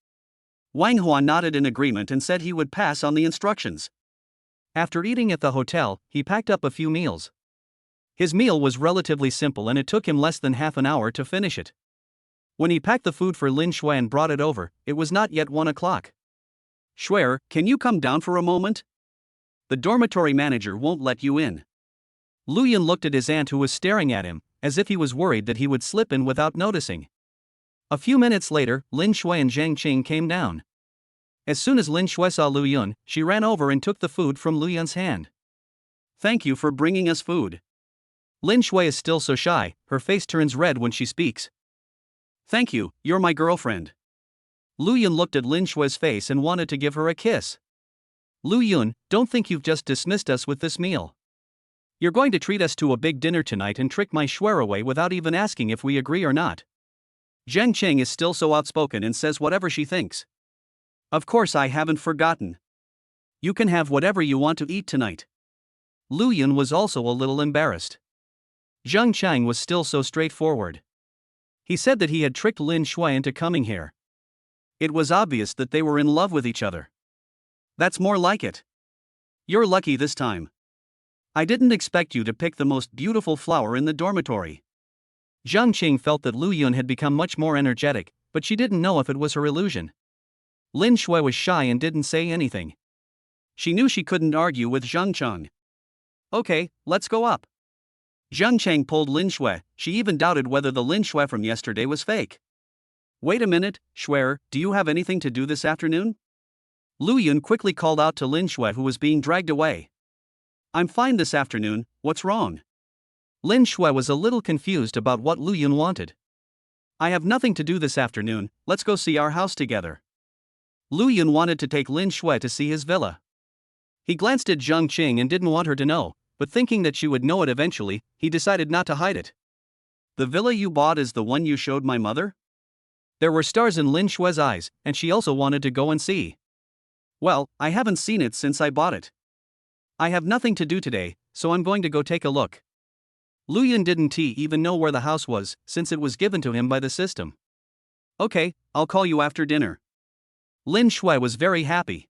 Wang Hua nodded in agreement and said he would pass on the instructions.
After eating at the hotel, he packed up a few meals. His meal was relatively simple and it took him less than half an hour to finish it. When he packed the food for Lin Shui and brought it over, it was not yet 1 o'clock.
Shuer, can you come down for a moment? The dormitory manager won't let you in.
Lu Yun looked at his aunt who was staring at him, as if he was worried that he would slip in without noticing. A few minutes later, Lin Shui and Zhang Qing came down. As soon as Lin Shui saw Lu Yun, she ran over and took the food from Lu Yun's hand.
Thank you for bringing us food.
Lin Shui is still so shy, her face turns red when she speaks.
Thank you, you're my girlfriend.
Lu Yun looked at Lin Shui's face and wanted to give her a kiss. Lu Yun, don't think you've just dismissed us with this meal. You're going to treat us to a big dinner tonight and trick my Shuer away without even asking if we agree or not.
Zheng Qing is still so outspoken and says whatever she thinks. Of course, I haven't forgotten. You can have whatever you want to eat tonight.
Lu Yun was also a little embarrassed. Zheng Chang was still so straightforward. He said that he had tricked Lin Shui into coming here.
It was obvious that they were in love with each other. That's more like it. You're lucky this time. I didn't expect you to pick the most beautiful flower in the dormitory.
Zheng Qing felt that Lu Yun had become much more energetic, but she didn't know if it was her illusion. Lin Shui was shy and didn't say anything.
She knew she couldn't argue with Zheng Cheng. Okay, let's go up. Zheng Cheng pulled Lin Shui. She even doubted whether the Lin Shui from yesterday was fake. Wait a minute, Shui, do you have anything to do this afternoon? Lu Yun quickly called out to Lin Shui, who was being dragged away. I'm fine this afternoon, what's wrong?
Lin Shui was a little confused about what Lu Yun wanted.
I have nothing to do this afternoon, let's go see our house together. Lu Yun wanted to take Lin Shui to see his villa. He glanced at Zheng Qing and didn't want her to know, but thinking that she would know it eventually, he decided not to hide it. The villa you bought is the one you showed my mother?
There were stars in Lin Shui's eyes, and she also wanted to go and see.
Well, I haven't seen it since I bought it. I have nothing to do today, so I'm going to go take a look.
Lu Yun didn't even know where the house was, since it was given to him by the system.
Okay, I'll call you after dinner.
Lin Shui was very happy.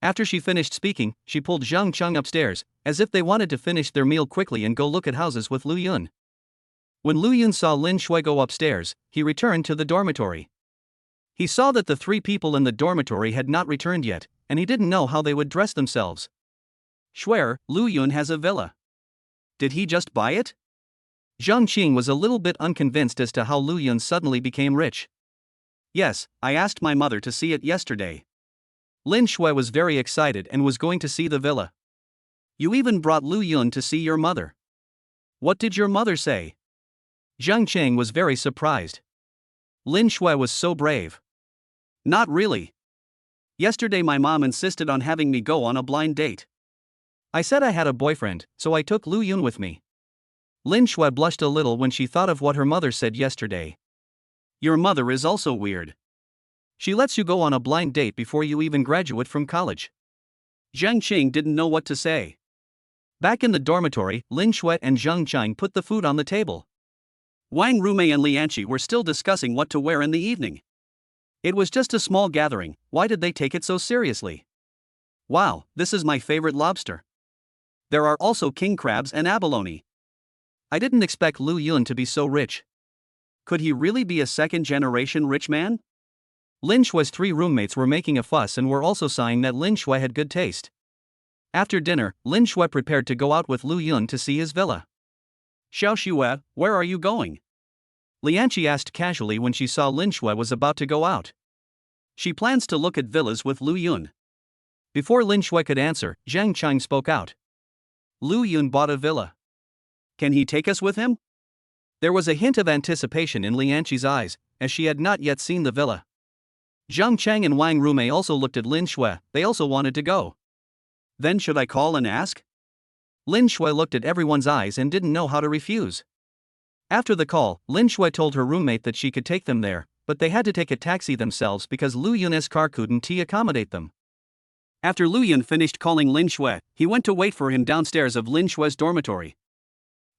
After she finished speaking, she pulled Zheng Cheng upstairs, as if they wanted to finish their meal quickly and go look at houses with Lu Yun. When Lu Yun saw Lin Shui go upstairs, he returned to the dormitory. He saw that the 3 people in the dormitory had not returned yet, and he didn't know how they would dress themselves.
Shui, Lu Yun has a villa. Did he just buy it?
Zheng Qing was a little bit unconvinced as to how Lu Yun suddenly became rich.
Yes, I asked my mother to see it yesterday.
Lin Shui was very excited and was going to see the villa.
You even brought Lu Yun to see your mother. What did your mother say?
Zheng Qing was very surprised. Lin Shui was so brave.
Not really. Yesterday my mom insisted on having me go on a blind date.
I said I had a boyfriend, so I took Lu Yun with me. Lin Shui blushed a little when she thought of what her mother said yesterday.
Your mother is also weird.
She lets you go on a blind date before you even graduate from college.
Zheng Qing didn't know what to say.
Back in the dormitory, Lin Shui and Zheng Cheng put the food on the table.
Wang Rumei and Lianqi were still discussing what to wear in the evening. It was just a small gathering, why did they take it so seriously? Wow, this is my favorite lobster. There are also king crabs and abalone.
I didn't expect Lu Yun to be so rich.
Could he really be a second-generation rich man?
Lin Shui's 3 roommates were making a fuss and were also sighing that Lin Shui had good taste. After dinner, Lin Shui prepared to go out with Lu Yun to see his villa.
Xiao Xue, where are you going?
Lianqi asked casually when she saw Lin Shui was about to go out.
She plans to look at villas with Lu Yun.
Before Lin Shui could answer, Zheng Cheng spoke out.
Lu Yun bought a villa. Can he take us with him?
There was a hint of anticipation in Lianqi's eyes, as she had not yet seen the villa. Zheng Cheng and Wang Rumei also looked at Lin Shui, they also wanted to go.
Then should I call and ask?
Lin Shui looked at everyone's eyes and didn't know how to refuse. After the call, Lin Shui told her roommate that she could take them there, but they had to take a taxi themselves because Lu Yun's car couldn't accommodate them.
After Lu Yun finished calling Lin Shui, he went to wait for him downstairs of Lin Shui's dormitory.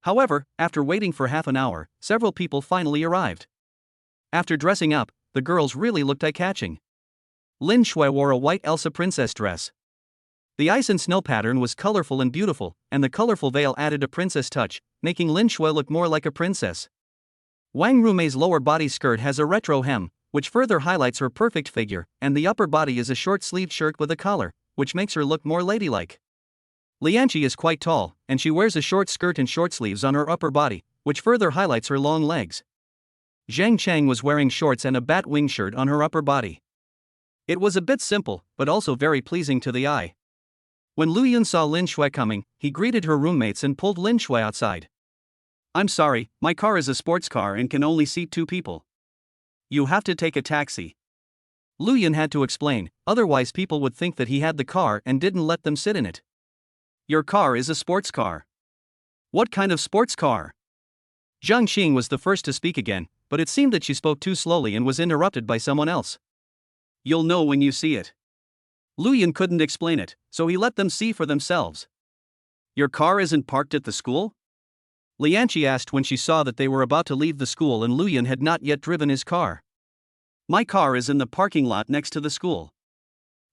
However, after waiting for half an hour, several people finally arrived. After dressing up, the girls really looked eye-catching. Lin Shui wore a white Elsa princess dress. The ice and snow pattern was colorful and beautiful, and the colorful veil added a princess touch, making Lin Shui look more like a princess. Wang Rumei's lower body skirt has a retro hem, which further highlights her perfect figure, and the upper body is a short-sleeved shirt with a collar, which makes her look more ladylike. Lianqi is quite tall, and she wears a short skirt and short sleeves on her upper body, which further highlights her long legs. Zheng Cheng was wearing shorts and a bat wing shirt on her upper body. It was a bit simple, but also very pleasing to the eye. When Lu Yun saw Lin Shui coming, he greeted her roommates and pulled Lin Shui outside. I'm sorry, my car is a sports car and can only seat 2 people. You have to take a taxi.
Lu Yun had to explain, otherwise people would think that he had the car and didn't let them sit in it.
Your car is a sports car. What kind of sports car?
Zheng Qing was the first to speak again, but it seemed that she spoke too slowly and was interrupted by someone else.
You'll know when you see it. Luyan couldn't explain it, so he let them see for themselves. Your car isn't parked at the school?
Lianqi asked when she saw that they were about to leave the school and Luyan had not yet driven his car.
My car is in the parking lot next to the school.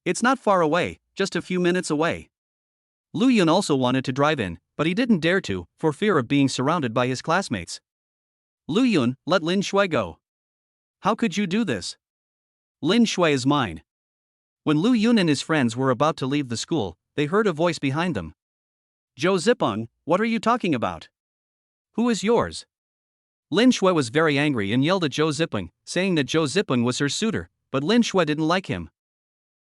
It's not far away, just a few minutes away.
Luyan also wanted to drive in, but he didn't dare to, for fear of being surrounded by his classmates.
Luyan, let Lin Shui go. How could you do this? Lin Shui is mine.
When Luyan and his friends were about to leave the school, they heard a voice behind them.
Zhou Zipeng, what are you talking about?
Who is yours? Lin Shui was very angry and yelled at Zhou Zipeng, saying that Zhou Zipeng was her suitor, but Lin Shui didn't like him.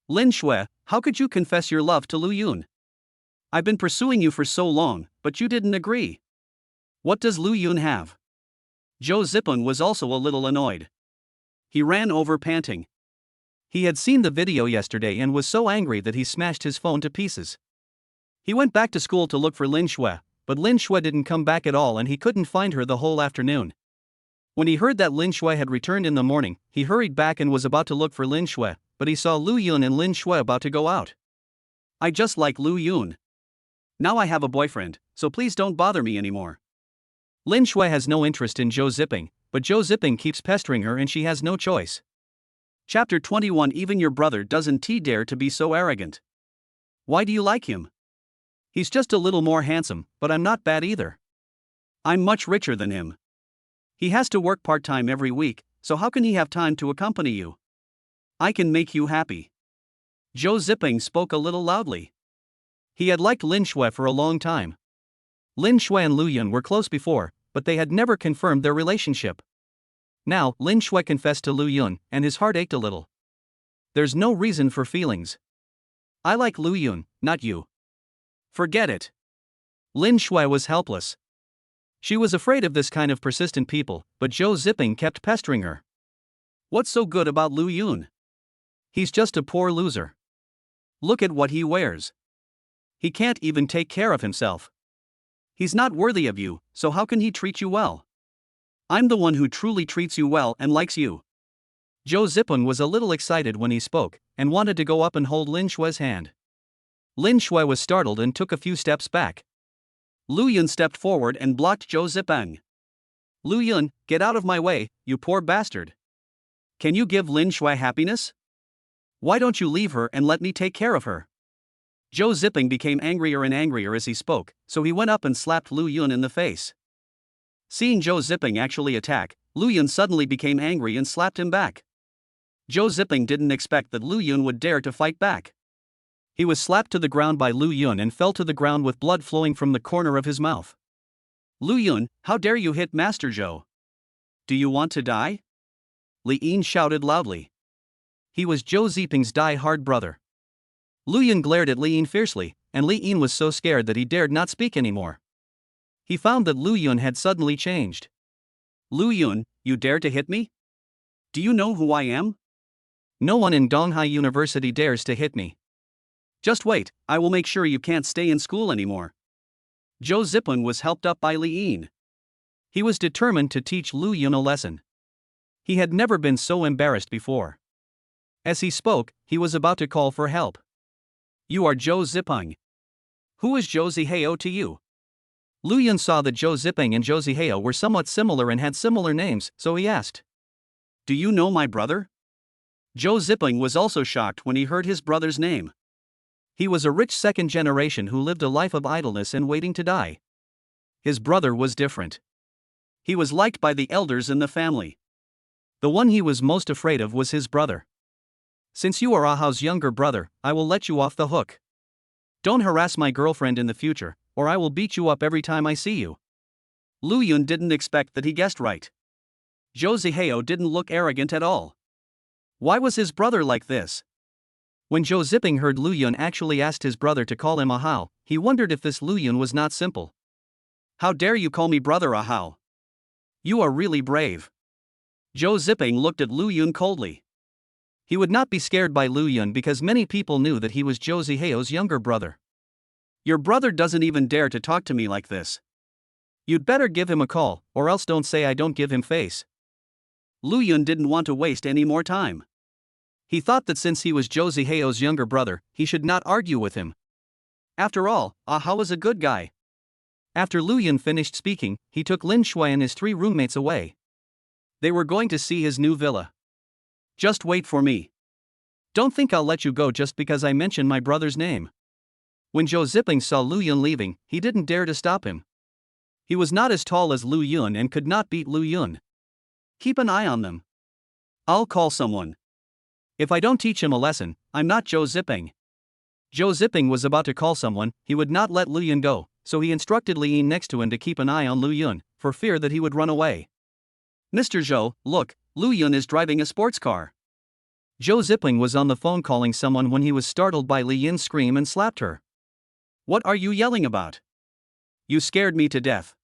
Lin Shui, how could you confess your love to Luyan? I've been pursuing you for so long, but you didn't agree. What does Luyan have? Zhou Zipeng was also a little annoyed. He ran over panting.
He had seen the video yesterday and was so angry that he smashed his phone to pieces. He went back to school to look for Lin Shui, but Lin Shui didn't come back at all and he couldn't find her the whole afternoon. When he heard that Lin Shui had returned in the morning, he hurried back and was about to look for Lin Shui, but he saw Luyan and Lin Shui about to go out.
I just like Luyan. Now I have a boyfriend, so please don't bother me anymore.
Lin Shui has no interest in Zhou Zipeng, but Zhou Zipeng keeps pestering her and she has no choice.
Chapter 21. Even your brother doesn't dare to be so arrogant. Why do you like him?
He's just a little more handsome, but I'm not bad either.
I'm much richer than him. He has to work part-time every week, so how can he have time to accompany you? I can make you happy. Zhou Zipeng spoke a little loudly.
He had liked Lin Shui for a long time. Lin Shui and Luyan were close before, but they had never confirmed their relationship. Now, Lin Shui confessed to Luyan, and his heart ached a little. There's no reason for feelings. I like Luyan, not you.
Forget it.
Lin Shui was helpless. She was afraid of this kind of persistent people, but Zhou Zipeng kept pestering her.
What's so good about Luyan?
He's just a poor loser.
Look at what he wears. He can't even take care of himself. He's not worthy of you, so how can he treat you well? I'm the one who truly treats you well and likes you.
Zhou Zipeng was a little excited when he spoke, and wanted to go up and hold Lin Shui's hand. Lin Shui was startled and took a few steps back.
Luyan stepped forward and blocked Zhou Zipeng. Luyan, get out of my way, you poor bastard. Can you give Lin Shui happiness? Why don't you leave her and let me take care of her? Zhou Zipeng became angrier and angrier as he spoke, so he went up and slapped Luyan in the face. Seeing Zhou Zipeng actually attack, Luyan suddenly became angry and slapped him back. Zhou Zipeng didn't expect that Luyan would dare to fight back. He was slapped to the ground by Luyan and fell to the ground with blood flowing from the corner of his mouth. Luyan, how dare you hit Master Zhou? Do you want to die? Li Yin shouted loudly. He was Zhou Zipeng's die-hard brother. Luyan glared at Li Yin fiercely, and Li Yin was so scared that he dared not speak anymore. He found that Luyan had suddenly changed. Luyan, you dare to hit me? Do you know who I am? No one in Donghai University dares to hit me. Just wait, I will make sure you can't stay in school anymore. Zhou Zipeng was helped up by Li Yin. He was determined to teach Luyan a lesson. He had never been so embarrassed before. As he spoke, he was about to call for help. You are Zhou Zipeng. Who is Zhou Zihao to you? Luyan saw that Zhou Zipeng and Zhou Zihao were somewhat similar and had similar names, so he asked. Do you know my brother? Zhou Zipeng was also shocked when he heard his brother's name. He was a rich second generation who lived a life of idleness and waiting to die. His brother was different. He was liked by the elders in the family. The one he was most afraid of was his brother. Since you are Ahao's younger brother, I will let you off the hook. Don't harass my girlfriend in the future, or I will beat you up every time I see you. Luyan didn't expect that he guessed right. Zhou Zihao didn't look arrogant at all. Why was his brother like this? When Zhou Zipeng heard Luyan actually asked his brother to call him Ahao, he wondered if this Luyan was not simple. How dare you call me brother Ahao? You are really brave. Zhou Zipeng looked at Luyan coldly. He would not be scared by Luyan because many people knew that he was Zhou Zihao's younger brother. Your brother doesn't even dare to talk to me like this. You'd better give him a call, or else don't say I don't give him face. Lu Yun didn't want to waste any more time.
He thought that since he was Zhou Zihao's younger brother, he should not argue with him.
After all, Aha was a good guy.
After Lu Yun finished speaking, he took Lin Shui and his 3 roommates away.
They were going to see his new villa.
Just wait for me. Don't think I'll let you go just because I mentioned my brother's name. When Zhou Ziping saw Lu Yun leaving, he didn't dare to stop him. He was not as tall as Lu Yun and could not beat Lu Yun.
Keep an eye on them. I'll call someone.
If I don't teach him a lesson, I'm not Zhou Ziping. Zhou Ziping was about to call someone. He would not let Lu Yun go, so he instructed Li Yin next to him to keep an eye on Lu Yun, for fear that he would run away.
Mr. Zhou, look, Lu Yun is driving a sports car.
Zhou Ziping was on the phone calling someone when he was startled by Li Yin's scream and slapped her.
What are you yelling about?
You scared me to death.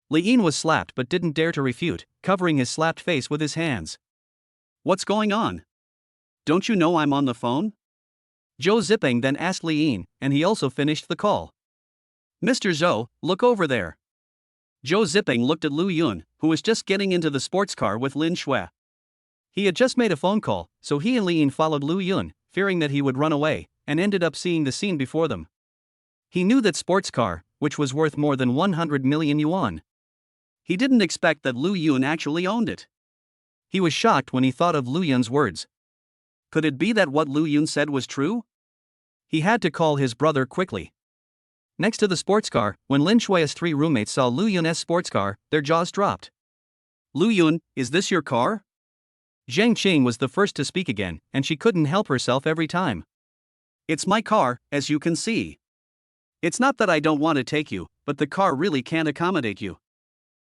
Li Yin was slapped but didn't dare to refute, covering his slapped face with his hands.
What's going on? Don't you know I'm on the phone?
Zhou Ziping then asked Li Yin, and he also finished the call.
Mr. Zhou, look over there. Zhou Ziping looked at Lu Yun, who was just getting into the sports car with Lin Shui.
He had just made a phone call, so he and Li Yin followed Lu Yun, fearing that he would run away, and ended up seeing the scene before them. He knew that sports car, which was worth more than 100 million yuan.
He didn't expect that Lu Yun actually owned it.
He was shocked when he thought of Lu Yun's words.
Could it be that what Lu Yun said was true?
He had to call his brother quickly. Next to the sports car, when Lin Shui's 3 roommates saw Lu Yun's sports car, their jaws dropped.
Lu Yun, is this your car?
Zhang Qing was the first to speak again, and she couldn't help herself every time.
It's my car, as you can see. It's not that I don't want to take you, but the car really can't accommodate you.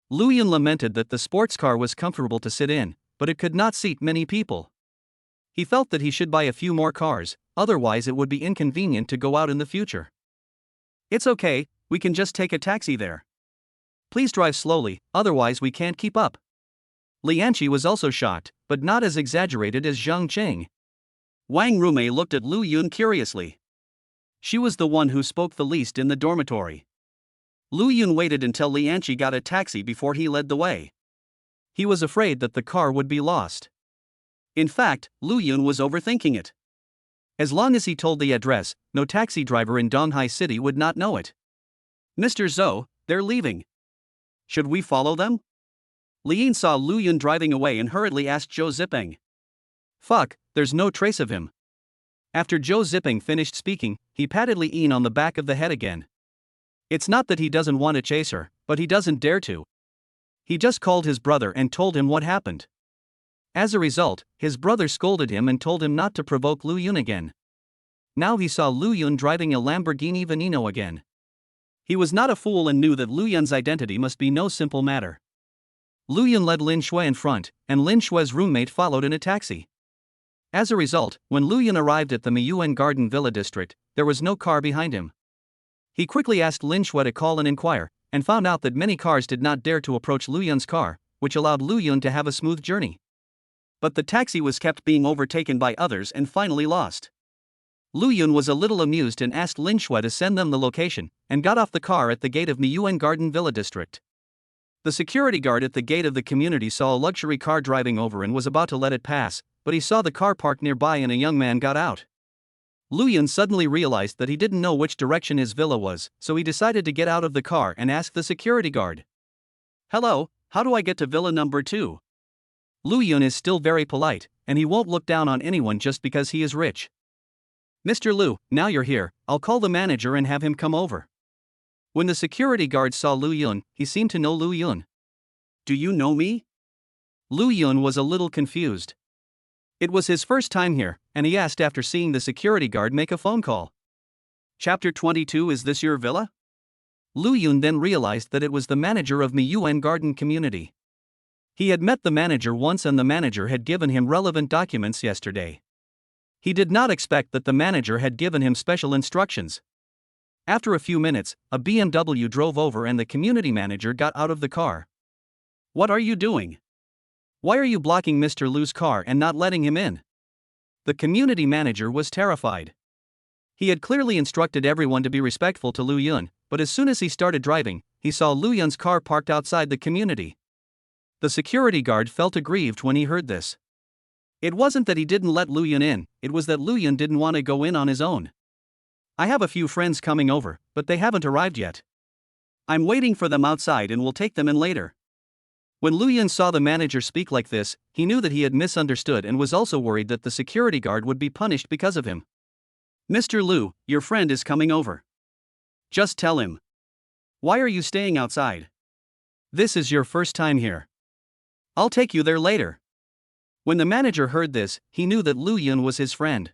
Lu Yun lamented that the sports car was comfortable to sit in, but it could not seat many people. He felt that he should buy a few more cars, otherwise it would be inconvenient to go out in the future.
It's okay, we can just take a taxi there.
Please drive slowly, otherwise we can't keep up. Li Yanqi was also shocked, but not as exaggerated as Zhang Qing.
Wang Rumei looked at Lu Yun curiously. She was the one who spoke the least in the dormitory. Lu Yun waited until Li Yanqi got a taxi before he led the way.
He was afraid that the car would be lost.
In fact, Lu Yun was overthinking it.
As long as he told the address, no taxi driver in Donghai City would not know it.
Mr. Zhou, they're leaving. Should we follow them? Li Yin saw Lu Yun driving away and hurriedly asked Zhou Ziping.
Fuck, there's no trace of him. After Zhou Ziping finished speaking, he patted Li Yin on the back of the head again. It's not that he doesn't want to chase her, but he doesn't dare to. He just called his brother and told him what happened. As a result, his brother scolded him and told him not to provoke Lu Yun again. Now he saw Lu Yun driving a Lamborghini Veneno again. He was not a fool and knew that Lu Yun's identity must be no simple matter. Lu Yun led Lin Shui in front, and Lin Shui's roommate followed in a taxi. As a result, when Lu Yun arrived at the Miyuan Garden Villa district, there was no car behind him. He quickly asked Lin Shui to call and inquire, and found out that many cars did not dare to approach Lu Yun's car, which allowed Lu Yun to have a smooth journey. But the taxi was kept being overtaken by others and finally lost. Lu Yun was a little amused and asked Lin Shui to send them the location, and got off the car at the gate of Miyuan Garden Villa district. The security guard at the gate of the community saw a luxury car driving over and was about to let it pass, but he saw the car parked nearby and a young man got out. Lu Yun suddenly realized that he didn't know which direction his villa was, so he decided to get out of the car and ask the security guard.
Hello, how do I get to villa number 2?
Lu Yun is still very polite, and he won't look down on anyone just because he is rich. Mr. Lu, now you're here, I'll call the manager and have him come over. When the security guard saw Lu Yun, he seemed to know Lu Yun.
Do you know me?
Lu Yun was a little confused. It was his first time here, and he asked after seeing the security guard make a phone call.
Chapter 22. Is this your villa?
Lu Yun then realized that it was the manager of Miyuan Garden Community. He had met the manager once and the manager had given him relevant documents yesterday. He did not expect that the manager had given him special instructions. After a few minutes, a BMW drove over and the community manager got out of the car.
What are you doing?
Why are you blocking Mr. Lu's car and not letting him in? The community manager was terrified. He had clearly instructed everyone to be respectful to Lu Yun, but as soon as he started driving, he saw Lu Yun's car parked outside the community. The security guard felt aggrieved when he heard this. It wasn't that he didn't let Lu Yun in, it was that Lu Yun didn't want to go in on his own. I have a few friends coming over, but they haven't arrived yet. I'm waiting for them outside and will take them in later. When Lu Yun saw the manager speak like this, he knew that he had misunderstood and was also worried that the security guard would be punished because of him. Mr. Lu, your friend is coming over. Just tell him. Why are you staying outside? This is your first time here. I'll take you there later. When the manager heard this, he knew that Lu Yun was his friend.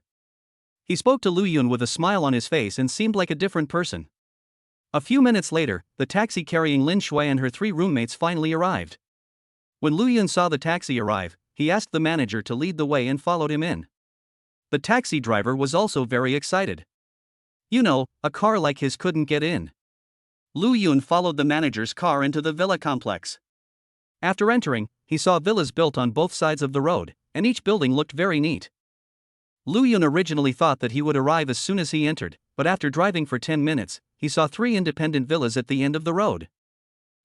He spoke to Lu Yun with a smile on his face and seemed like a different person. A few minutes later, the taxi carrying Lin Shui and her 3 roommates finally arrived. When Lu Yun saw the taxi arrive, he asked the manager to lead the way and followed him in. The taxi driver was also very excited. You know, a car like his couldn't get in. Lu Yun followed the manager's car into the villa complex. After entering, he saw villas built on both sides of the road, and each building looked very neat. Lu Yun originally thought that he would arrive as soon as he entered, but after driving for 10 minutes, he saw 3 independent villas at the end of the road.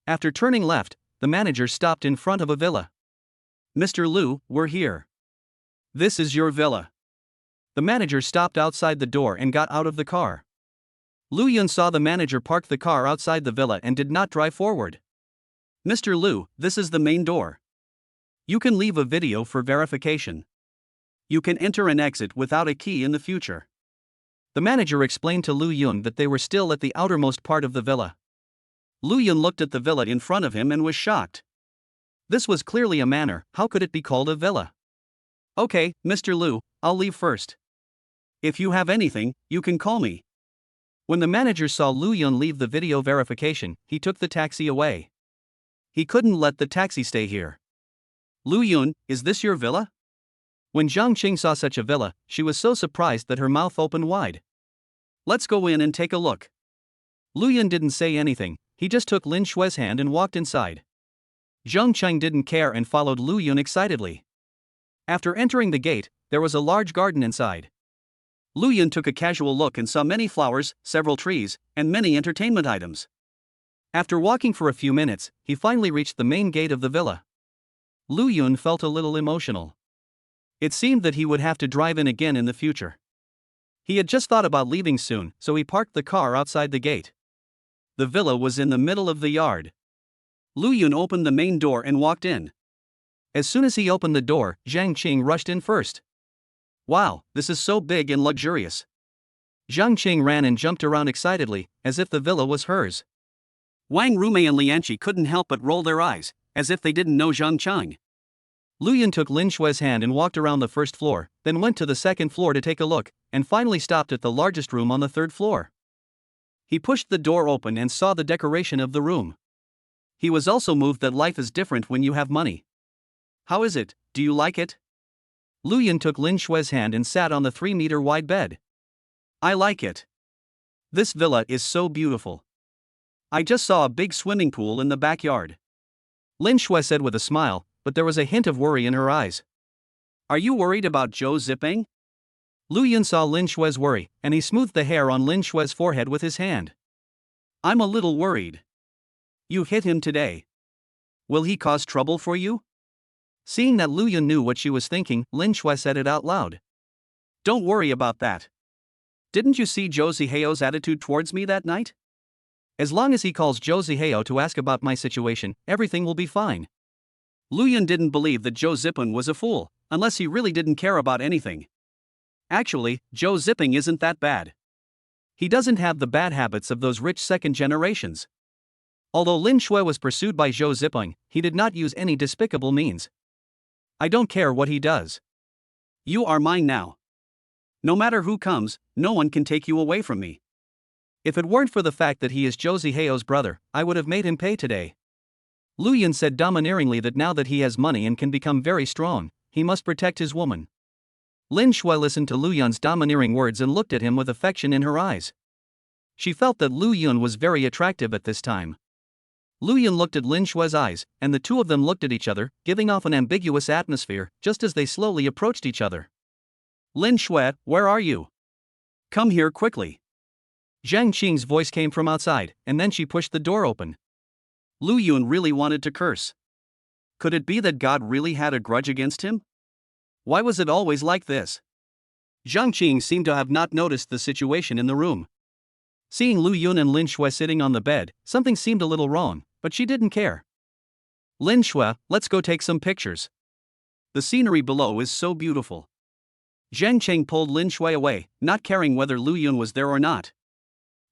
After turning left, the manager stopped in front of a villa. Mr. Lu, we're here. This is your villa. The manager stopped outside the door and got out of the car. Lu Yun saw the manager park the car outside the villa and did not drive forward. Mr. Lu, this is the main door. You can leave a video for verification. You can enter and exit without a key in the future. The manager explained to Lu Yun that they were still at the outermost part of the villa. Lu Yun looked at the villa in front of him and was shocked. This was clearly a manor, how could it be called a villa? Okay, Mr. Lu, I'll leave first. If you have anything, you can call me. When the manager saw Lu Yun leave the video verification, he took the taxi away. He couldn't let the taxi stay here. Lu Yun, is this your villa? When Zhang Qing saw such a villa, she was so surprised that her mouth opened wide. Let's go in and take a look. Lu Yun didn't say anything, he just took Lin Shui's hand and walked inside. Zhang Qing didn't care and followed Lu Yun excitedly. After entering the gate, there was a large garden inside. Lu Yun took a casual look and saw many flowers, several trees, and many entertainment items. After walking for a few minutes, he finally reached the main gate of the villa. Lu Yun felt a little emotional. It seemed that he would have to drive in again in the future. He had just thought about leaving soon, so he parked the car outside the gate. The villa was in the middle of the yard. Lu Yun opened the main door and walked in. As soon as he opened the door, Zhang Qing rushed in first. Wow, this is so big and luxurious. Zhang Qing ran and jumped around excitedly, as if the villa was hers. Wang Rumei and Lianqi couldn't help but roll their eyes, as if they didn't know Zhang Qing. Lu Yun took Lin Shui's hand and walked around the first floor, then went to the second floor to take a look, and finally stopped at the largest room on the 3rd floor. He pushed the door open and saw the decoration of the room. He was also moved that life is different when you have money. How is it, do you like it? Lu Yun took Lin Shui's hand and sat on the 3-meter wide bed. I like it. This villa is so beautiful. I just saw a big swimming pool in the backyard. Lin Shui said with a smile, but there was a hint of worry in her eyes. Are you worried about Zhou Zipeng? Lu Yun saw Lin Shui's worry, and he smoothed the hair on Lin Shui's forehead with his hand. I'm a little worried. You hit him today. Will he cause trouble for you? Seeing that Lu Yun knew what she was thinking, Lin Shui said it out loud. Don't worry about that. Didn't you see Zhou Ziheo's attitude towards me that night? As long as he calls Zhou Ziheo to ask about my situation, everything will be fine. Lu Yun didn't believe that Zhou Zipeng was a fool, unless he really didn't care about anything. Actually, Zhou Zipeng isn't that bad. He doesn't have the bad habits of those rich second generations. Although Lin Shui was pursued by Zhou Zipeng, he did not use any despicable means. I don't care what he does. You are mine now. No matter who comes, no one can take you away from me. If it weren't for the fact that he is Zhou Ziheo's brother, I would have made him pay today. Lu Yun said domineeringly that now that he has money and can become very strong, he must protect his woman. Lin Shui listened to Lu Yun's domineering words and looked at him with affection in her eyes. She felt that Lu Yun was very attractive at this time. Lu Yun looked at Lin Shui's eyes, and the two of them looked at each other, giving off an ambiguous atmosphere, just as they slowly approached each other. Lin Shui, where are you? Come here quickly. Zhang Qing's voice came from outside, and then she pushed the door open. Lu Yun really wanted to curse.
Could it be that God really had a grudge against him? Why was it always like this?
Zhang Qing seemed to have not noticed the situation in the room. Seeing Lu Yun and Lin Shui sitting on the bed, something seemed a little wrong, but she didn't care. Lin Shui, let's go take some pictures.
The scenery below is so beautiful. Zhang Qing pulled Lin Shui away, not caring whether Lu Yun was there or not.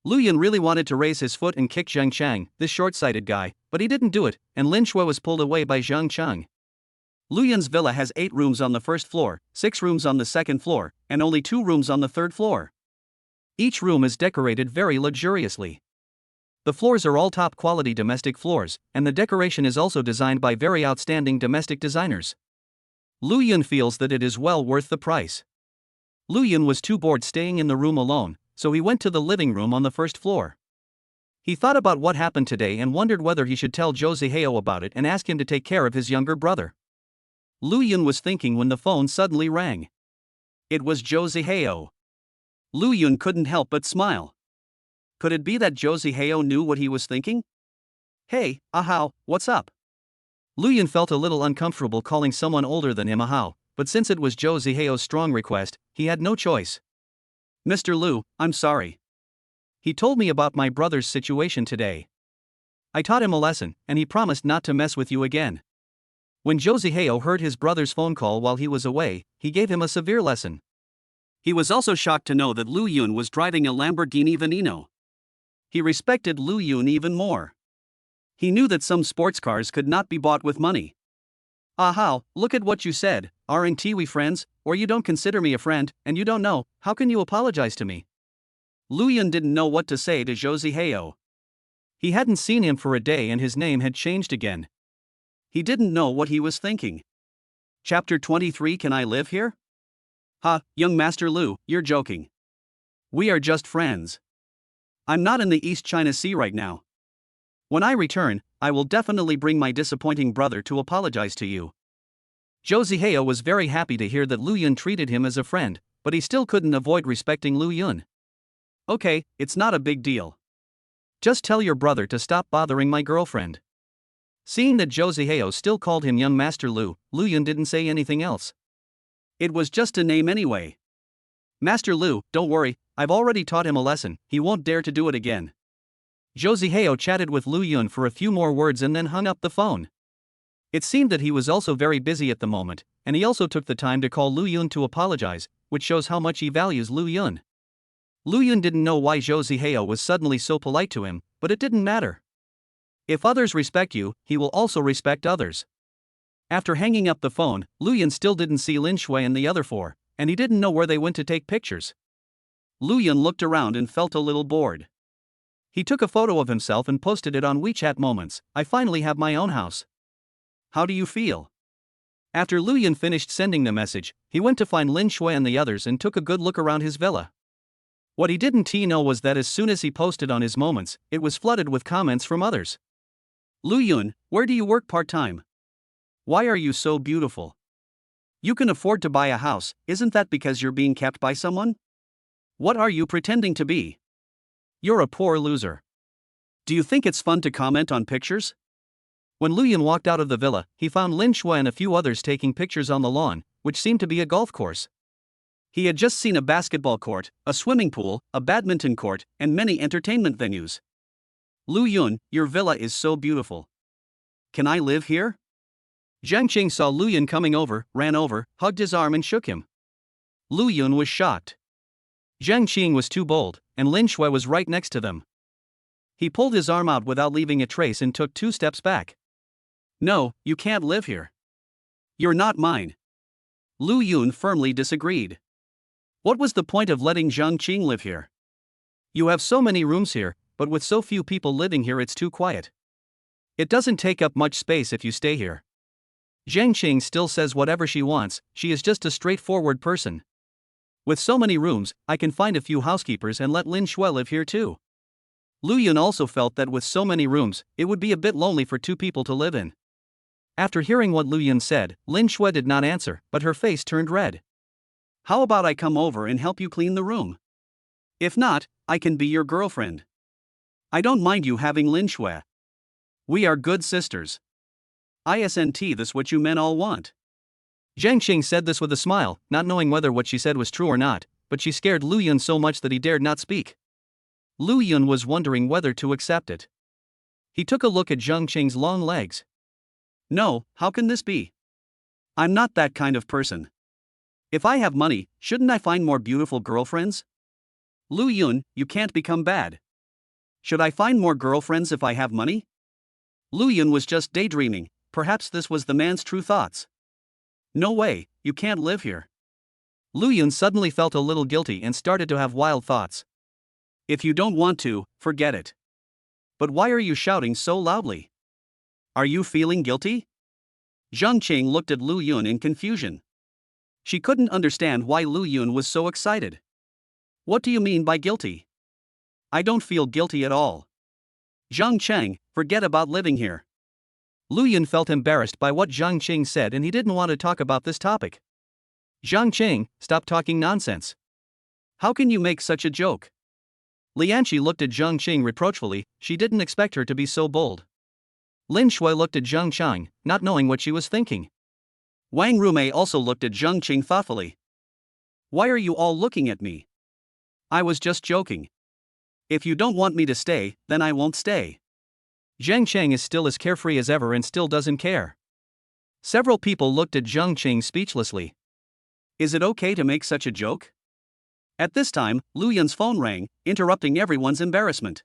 Lu Yun really wanted to raise his foot and kick Zhang Chang, this short-sighted guy, but he didn't do it, and Lin Shui was pulled away by Zhang Chang.
Lu Yun's villa has 8 rooms on the first floor, 6 rooms on the second floor, and only 2 rooms on the third floor.
Each room is decorated very luxuriously. The floors are all top-quality domestic floors, and the decoration is also designed by very outstanding domestic designers. Lu Yun feels that it is well worth the price. Lu Yun was too bored staying in the room alone, so he went to the living room on the first floor. He thought about what happened today and wondered whether he should tell Zhou Zihao about it and ask him to take care of his younger brother.
Lu Yun was thinking when the phone suddenly rang. It was Zhou Zihao. Lu Yun couldn't help but smile. Could it be that Zhou Zihao knew what he was thinking? Hey, Ahao, what's up?
Lu Yun felt a little uncomfortable calling someone older than him Ahao, but since it was Zhou Zihao's strong request, he had no choice.
Mr. Lu, I'm sorry.
He told me about my brother's situation today. I taught him a lesson, and he promised not to mess with you again. When Zhou Zihao heard his brother's phone call while he was away, he gave him a severe lesson.
He was also shocked to know that Lu Yun was driving a Lamborghini Veneno. He respected Lu Yun even more. He knew that some sports cars could not be bought with money. Ahao, look at what you said, aren't we friends, or you don't consider me a friend, and you don't know, how can you apologize to me? Lu Yun didn't know what to say to Zhou Zihao.
He hadn't seen him for a day and his name had changed again.
He didn't know what he was thinking. Chapter 23. Can I live here? Ha, young Master Lu, you're joking. We are just friends. I'm not in the East China Sea right now. When I return, I will definitely bring my disappointing brother to apologize to you.
Zhou Zihao was very happy to hear that Lu Yun treated him as a friend, but he still couldn't avoid respecting Lu Yun.
Okay, it's not a big deal.
Just tell your brother to stop bothering my girlfriend. Seeing that Zhou Zihao still called him young Master Lu, Lu Yun didn't say anything else.
It was just a name anyway. Master Lu, don't worry, I've already taught him a lesson, he won't dare to do it again.
Zhou Zihao chatted with Lu Yun for a few more words and then hung up the phone. It seemed that he was also very busy at the moment, and he also took the time to call Lu Yun to apologize, which shows how much he values Lu Yun. Lu Yun didn't know why Zhou Zihao was suddenly so polite to him, but it didn't matter. If others respect you, he will also respect others. After hanging up the phone, Lu Yun still didn't see Lin Shui and the other 4, and he didn't know where they went to take pictures.
Lu Yun looked around and felt a little bored.
He took a photo of himself and posted it on WeChat Moments. I finally have my own house.
How do you feel?
After Lu Yun finished sending the message, he went to find Lin Shui and the others and took a good look around his villa. What he didn't know was that as soon as he posted on his Moments, it was flooded with comments from others.
Lu Yun, where do you work part-time? Why are you so beautiful? You can afford to buy a house, isn't that because you're being kept by someone? What are you pretending to be?
You're a poor loser.
Do you think it's fun to comment on pictures?
When Lu Yun walked out of the villa, he found Lin Shui and a few others taking pictures on the lawn, which seemed to be a golf course.
He had just seen a basketball court, a swimming pool, a badminton court, and many entertainment venues. Lu Yun, your villa is so beautiful. Can I live here?
Zhang Qing saw Lu Yun coming over, ran over, hugged his arm and shook him.
Lu Yun was shocked.
Zhang Qing was too bold, and Lin Shui was right next to them. He pulled his arm out without leaving a trace and took 2 steps back.
No, you can't live here. You're not mine. Lu Yun firmly disagreed. What was the point of letting Zhang Qing live here?
You have so many rooms here, but with so few people living here it's too quiet. It doesn't take up much space if you stay here. Zhang Qing still says whatever she wants, she is just a straightforward person. With so many rooms, I can find a few housekeepers and let Lin Shui live here too. Lu Yun also felt that with so many rooms, it would be a bit lonely for 2 people to live in. After hearing what Lu Yun said, Lin Shui did not answer, but her face turned red.
How about I come over and help you clean the room? If not, I can be your girlfriend. I don't mind you having Lin Shui. We are good sisters. Isn't this what you men all want?
Zhang Qing said this with a smile, not knowing whether what she said was true or not, but she scared Lu Yun so much that he dared not speak. Lu Yun was wondering whether to accept it. He took a look at Zhang Qing's long legs.
No, how can this be? I'm not that kind of person. If I have money, shouldn't I find more beautiful girlfriends? Lu Yun, you can't become bad. Should I find more girlfriends if I have money? Lu Yun was just daydreaming, perhaps this was the man's true thoughts. No way, you can't live here.
Lu Yun suddenly felt a little guilty and started to have wild thoughts.
If you don't want to, forget it. But why are you shouting so loudly? Are you feeling guilty? Zhang Qing looked at Lu Yun in confusion. She couldn't understand why Lu Yun was so excited. What do you mean by guilty? I don't feel guilty at all. Zhang Qing, forget about living here.
Lu Yun felt embarrassed by what Zhang Qing said and he didn't want to talk about this topic. Zhang Qing, stop talking nonsense.
How can you make such a joke?
Lianqi looked at Zhang Qing reproachfully, she didn't expect her to be so bold. Lin Shui looked at Zhang Qing, not knowing what she was thinking.
Wang Rumei also looked at Zhang Qing thoughtfully. Why are you all looking at me? I was just joking. If you don't want me to stay, then I won't stay.
Zhang Qing is still as carefree as ever and still doesn't care. Several people looked at Zhang Qing speechlessly.
Is it okay to make such a joke? At this time, Lu Yun's phone rang, interrupting everyone's embarrassment.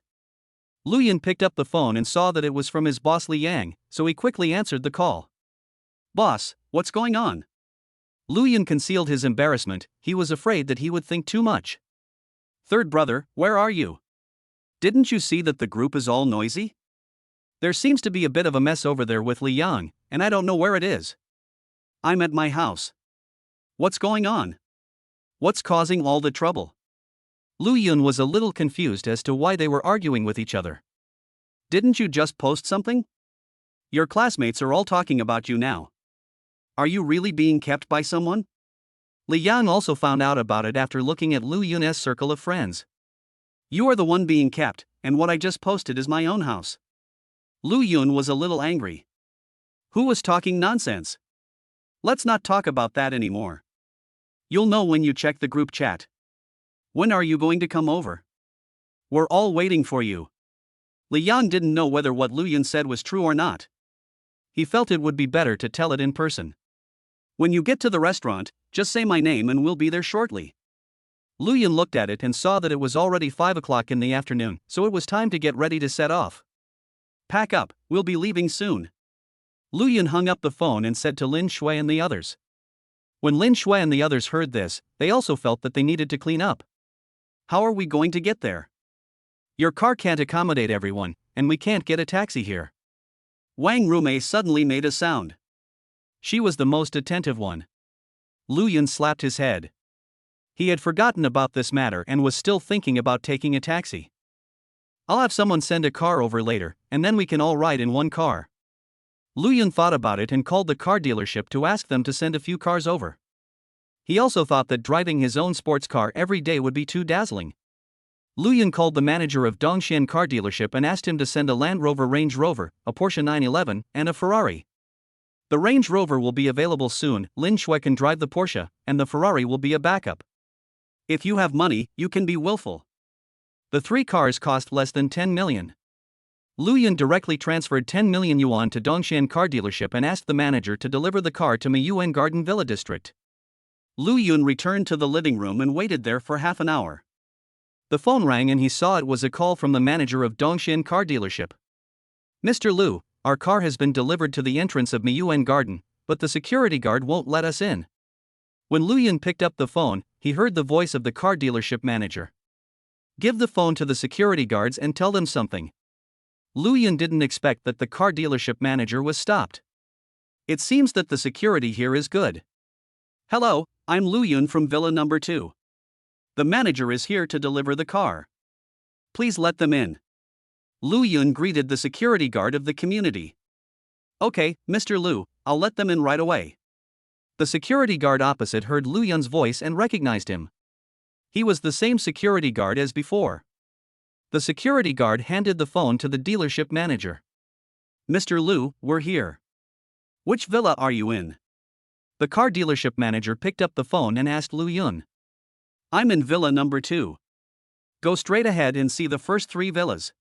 Lu Yun picked up the phone and saw that it was from his boss Li Yang, so he quickly answered the call.
Boss, what's going on?
Lu Yun concealed his embarrassment, he was afraid that he would think too much.
Third brother, where are you? Didn't you see that the group is all noisy? There seems to be a bit of a mess over there with Li Yang, and I don't know where it is. I'm at my house. What's going on? What's causing all the trouble?
Lu Yun was a little confused as to why they were arguing with each other.
Didn't you just post something? Your classmates are all talking about you now. Are you really being kept by someone?
Li Yang also found out about it after looking at Lu Yun's circle of friends.
You are the one being kept, and what I just posted is my own house. Lu Yun was a little angry. Who was talking nonsense? Let's not talk about that anymore. You'll know when you check the group chat. When are you going to come over? We're all waiting for you. Li Yang didn't know whether what Lu Yun said was true or not.
He felt it would be better to tell it in person.
When you get to the restaurant, just say my name and we'll be there shortly.
Lu Yun looked at it and saw that it was already 5 o'clock in the afternoon, so it was time to get ready to set off.
Pack up, we'll be leaving soon.
Lu Yun hung up the phone and said to Lin Shui and the others. When Lin Shui and the others heard this, they also felt that they needed to clean up.
How are we going to get there?
Your car can't accommodate everyone, and we can't get a taxi here.
Wang Rumei suddenly made a sound.
She was the most attentive one. Lu Yun slapped his head. He had forgotten about this matter and was still thinking about taking a taxi. I'll have someone send a car over later, and then we can all ride in one car. Lu Yun thought about it and called the car dealership to ask them to send a few cars over. He also thought that driving his own sports car every day would be too dazzling. Lu Yun called the manager of Dongxian car dealership and asked him to send a Land Rover Range Rover, a Porsche 911, and a Ferrari. The Range Rover will be available soon, Lin Shui can drive the Porsche, and the Ferrari will be a backup.
If you have money, you can be willful.
The 3 cars cost less than 10 million. Lu Yun directly transferred 10 million yuan to Dongxian car dealership and asked the manager to deliver the car to Miyuan Garden Villa District.
Lu Yun returned to the living room and waited there for half an hour.
The phone rang and he saw it was a call from the manager of Dongxian car dealership. Mr. Lu, our car has been delivered to the entrance of Miyuan Garden, but the security guard won't let us in. When Lu Yun picked up the phone, he heard the voice of the car dealership manager. Give the phone to the security guards and tell them something. Lu Yun didn't expect that the car dealership manager was stopped.
It seems that the security here is good. Hello, I'm Lu Yun from Villa number 2. The manager is here to deliver the car. Please let them in. Lu Yun greeted the security guard of the community. Okay, Mr. Lu, I'll let them in right away.
The security guard opposite heard Lu Yun's voice and recognized him. He was the same security guard as before. The security guard handed the phone to the dealership manager.
Mr. Lu, we're here. Which villa are you in?
The car dealership manager picked up the phone and asked Lu Yun.
I'm in villa number 2. Go straight ahead and see the first 3 villas.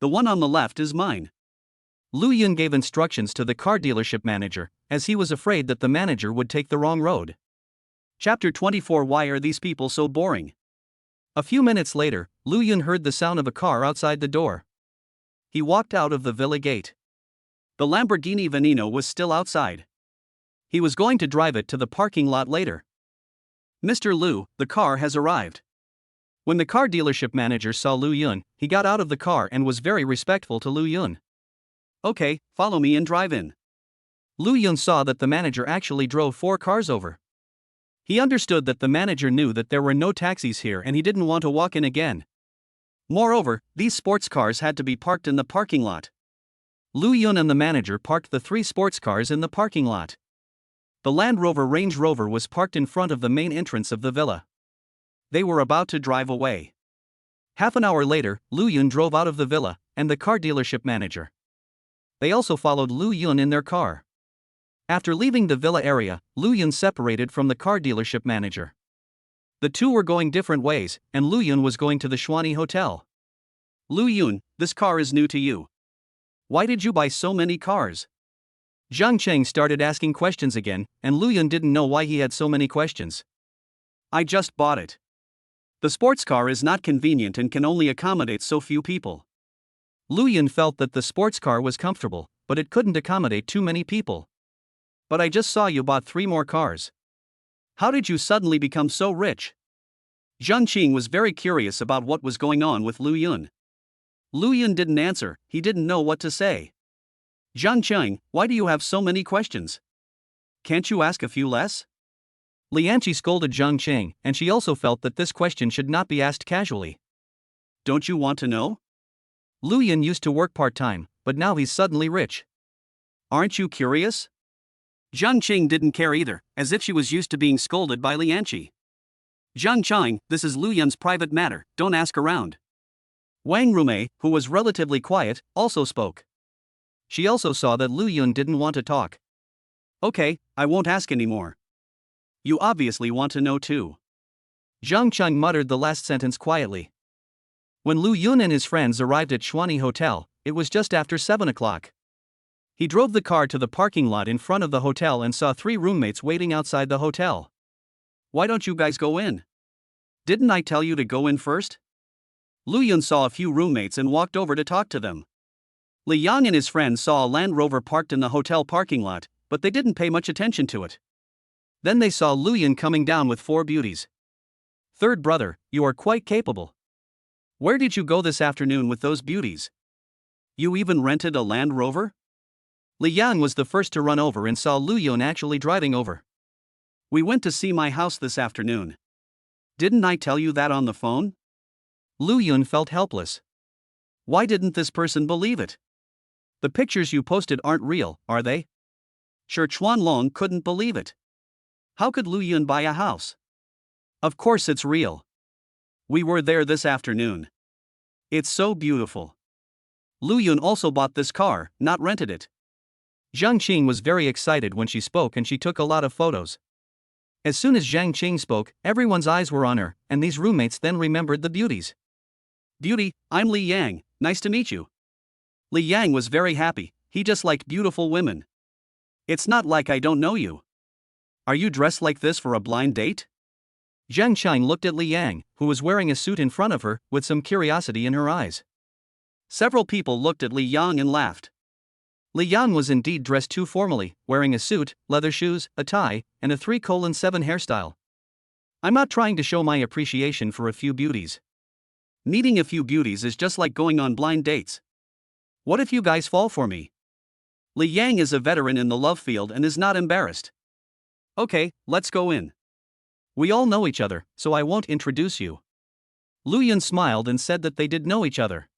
The one on the left is mine.
Lu Yun gave instructions to the car dealership manager, as he was afraid that the manager would take the wrong road.
Chapter 24. Why are these people so boring?
A few minutes later, Lu Yun heard the sound of a car outside the door. He walked out of the villa gate.
The Lamborghini Veneno was still outside.
He was going to drive it to the parking lot later.
Mr. Lu, the car has arrived.
When the car dealership manager saw Lu Yun, he got out of the car and was very respectful to Lu Yun.
Okay, follow me and drive in.
Lu Yun saw that the manager actually drove 4 cars over. He understood that the manager knew that there were no taxis here and he didn't want to walk in again.
Moreover, these sports cars had to be parked in the parking lot.
Lu Yun and the manager parked the 3 sports cars in the parking lot. The Land Rover Range Rover was parked in front of the main entrance of the villa.
They were about to drive away.
Half an hour later, Lu Yun drove out of the villa, and the car dealership manager. They also followed Lu Yun in their car. After leaving the villa area, Lu Yun separated from the car dealership manager. The two were going different ways, and Lu Yun was going to the Schwani Hotel.
Lu Yun, this car is new to you. Why did you buy so many cars?
Zhang Cheng started asking questions again, and Lu Yun didn't know why he had so many questions.
I just bought it. The sports car is not convenient and can only accommodate so few people.
Lu Yun felt that the sports car was comfortable, but it couldn't accommodate too many people.
But I just saw you bought 3 more cars. How did you suddenly become so rich? Zhang Qing was very curious about what was going on with Lu Yun. Lu Yun didn't answer, he didn't know what to say. Zhang Qing, why do you have so many questions? Can't you ask a few less?
Lianqi scolded Zhang Qing, and she also felt that this question should not be asked casually.
Don't you want to know?
Lu Yun used to work part-time, but now he's suddenly rich.
Aren't you curious? Zhang Qing didn't care either, as if she was used to being scolded by Lianqi. Zhang Qing, this is Lu Yun's private matter, don't ask around. Wang Rumei, who was relatively quiet, also spoke.
She also saw that Lu Yun didn't want to talk.
Okay, I won't ask anymore. You obviously want to know too.
Zhang Qing muttered the last sentence quietly. When Lu Yun and his friends arrived at Schwani Hotel, it was just after 7 o'clock. He drove the car to the parking lot in front of the hotel and saw 3 roommates waiting outside the hotel.
Why don't you guys go in? Didn't I tell you to go in first? Lu Yun saw a few roommates and walked over to talk to them. Li Yang and his friends saw a Land Rover parked in the hotel parking lot, but they didn't pay much attention to it. Then they saw Lu Yun coming down with 4 beauties.
Third brother, you are quite capable.
Where did you go this afternoon with those beauties? You even rented a Land Rover?
Li Yang was the first to run over and saw Lu Yun actually driving over.
We went to see my house this afternoon. Didn't I tell you that on the phone?
Lu Yun felt helpless.
Why didn't this person believe it?
The pictures you posted aren't real, are they?
Sure, Chuan Long couldn't believe it. How could Lu Yun buy a house? Of course it's real. We were there this afternoon. It's so beautiful. Lu Yun also bought this car, not rented it.
Zhang Qing was very excited when she spoke and she took a lot of photos. As soon as Zhang Qing spoke, everyone's eyes were on her, and these roommates then remembered the beauties.
Beauty, I'm Li Yang, nice to meet you. Li Yang was very happy, he just liked beautiful women. It's not like I don't know you. Are you dressed like this for a blind date?
Zhang Qing looked at Li Yang, who was wearing a suit in front of her, with some curiosity in her eyes.
Several people looked at Li Yang and laughed.
Li Yang was indeed dressed too formally, wearing a suit, leather shoes, a tie, and a 3:7 hairstyle. I'm not trying to show my appreciation for a few beauties.
Meeting a few beauties is just like going on blind dates. What if you guys fall for me? Li Yang is a veteran in the love field and is not embarrassed. Okay, let's go in.
We all know each other, so I won't introduce you. Lu Yun smiled and said that they did know each other.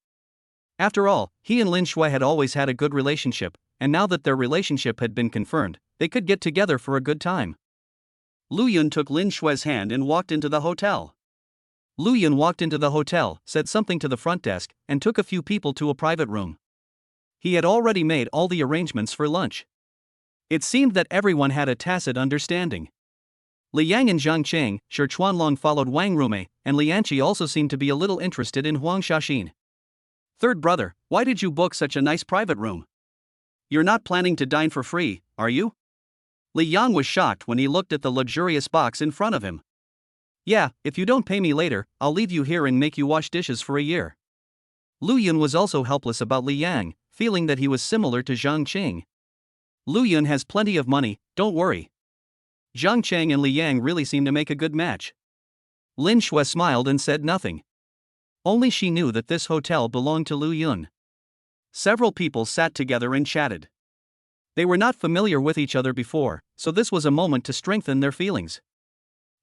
After all, he and Lin Shui had always had a good relationship, and now that their relationship had been confirmed, they could get together for a good time.
Lu Yun took Lin Shui's hand and walked into the hotel.
Lu Yun walked into the hotel, said something to the front desk, and took a few people to a private room. He had already made all the arrangements for lunch. It seemed that everyone had a tacit understanding. Li Yang and Zhang Cheng, Shi Chuanlong followed Wang Rume, and Li Yanqi also seemed to be a little interested in Huang Xiaxin.
Third brother, why did you book such a nice private room? You're not planning to dine for free, are you? Li Yang was shocked when he looked at the luxurious box in front of him.
Yeah, if you don't pay me later, I'll leave you here and make you wash dishes for a year. Lu Yun was also helpless about Li Yang, feeling that he was similar to Zhang Qing. Lu Yun has plenty of money, don't worry. Zhang Cheng and Li Yang really seem to make a good match. Lin Shui smiled and said nothing. Only she knew that this hotel belonged to Lu Yun.
Several people sat together and chatted.
They were not familiar with each other before, so this was a moment to strengthen their feelings.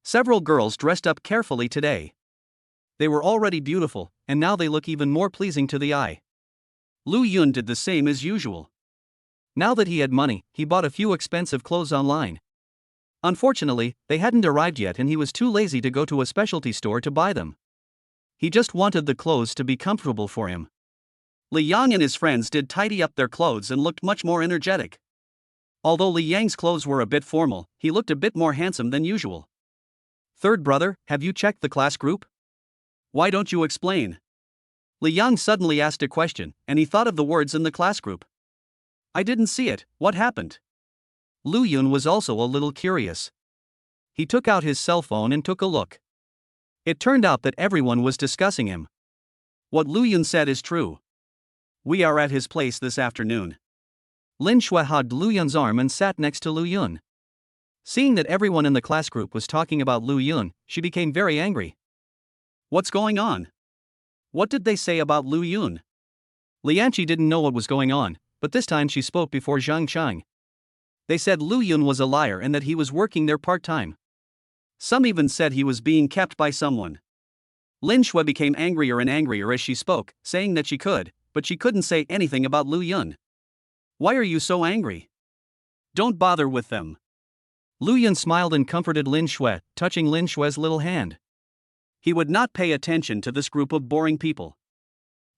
Several girls dressed up carefully today. They were already beautiful, and now they look even more pleasing to the eye.
Lu Yun did the same as usual.
Now that he had money, he bought a few expensive clothes online. Unfortunately, they hadn't arrived yet and he was too lazy to go to a specialty store to buy them. He just wanted the clothes to be comfortable for him.
Li Yang and his friends did tidy up their clothes and looked much more energetic. Although Li Yang's clothes were a bit formal, he looked a bit more handsome than usual.
Third brother, have you checked the class group?
Why don't you explain?
Li Yang suddenly asked a question, and he thought of the words in the class group.
I didn't see it, what happened?
Lu Yun was also a little curious. He took out his cell phone and took a look. It turned out that everyone was discussing him.
What Lu Yun said is true. We are at his place this afternoon.
Lin Shui hugged Lu Yun's arm and sat next to Lu Yun. Seeing that everyone in the class group was talking about Lu Yun, she became very angry.
What's going on? What did they say about Lu Yun?
Li Yanqi didn't know what was going on, but this time she spoke before Zhang Chang. They said Lu Yun was a liar and that he was working there part-time.
Some even said he was being kept by someone. Lin Shui became angrier and angrier as she spoke, saying that she could, but she couldn't say anything about Lu Yun. Why are you so angry? Don't bother with them.
Lu Yun smiled and comforted Lin Shui, touching Lin Shui's little hand.
He would not pay attention to this group of boring people.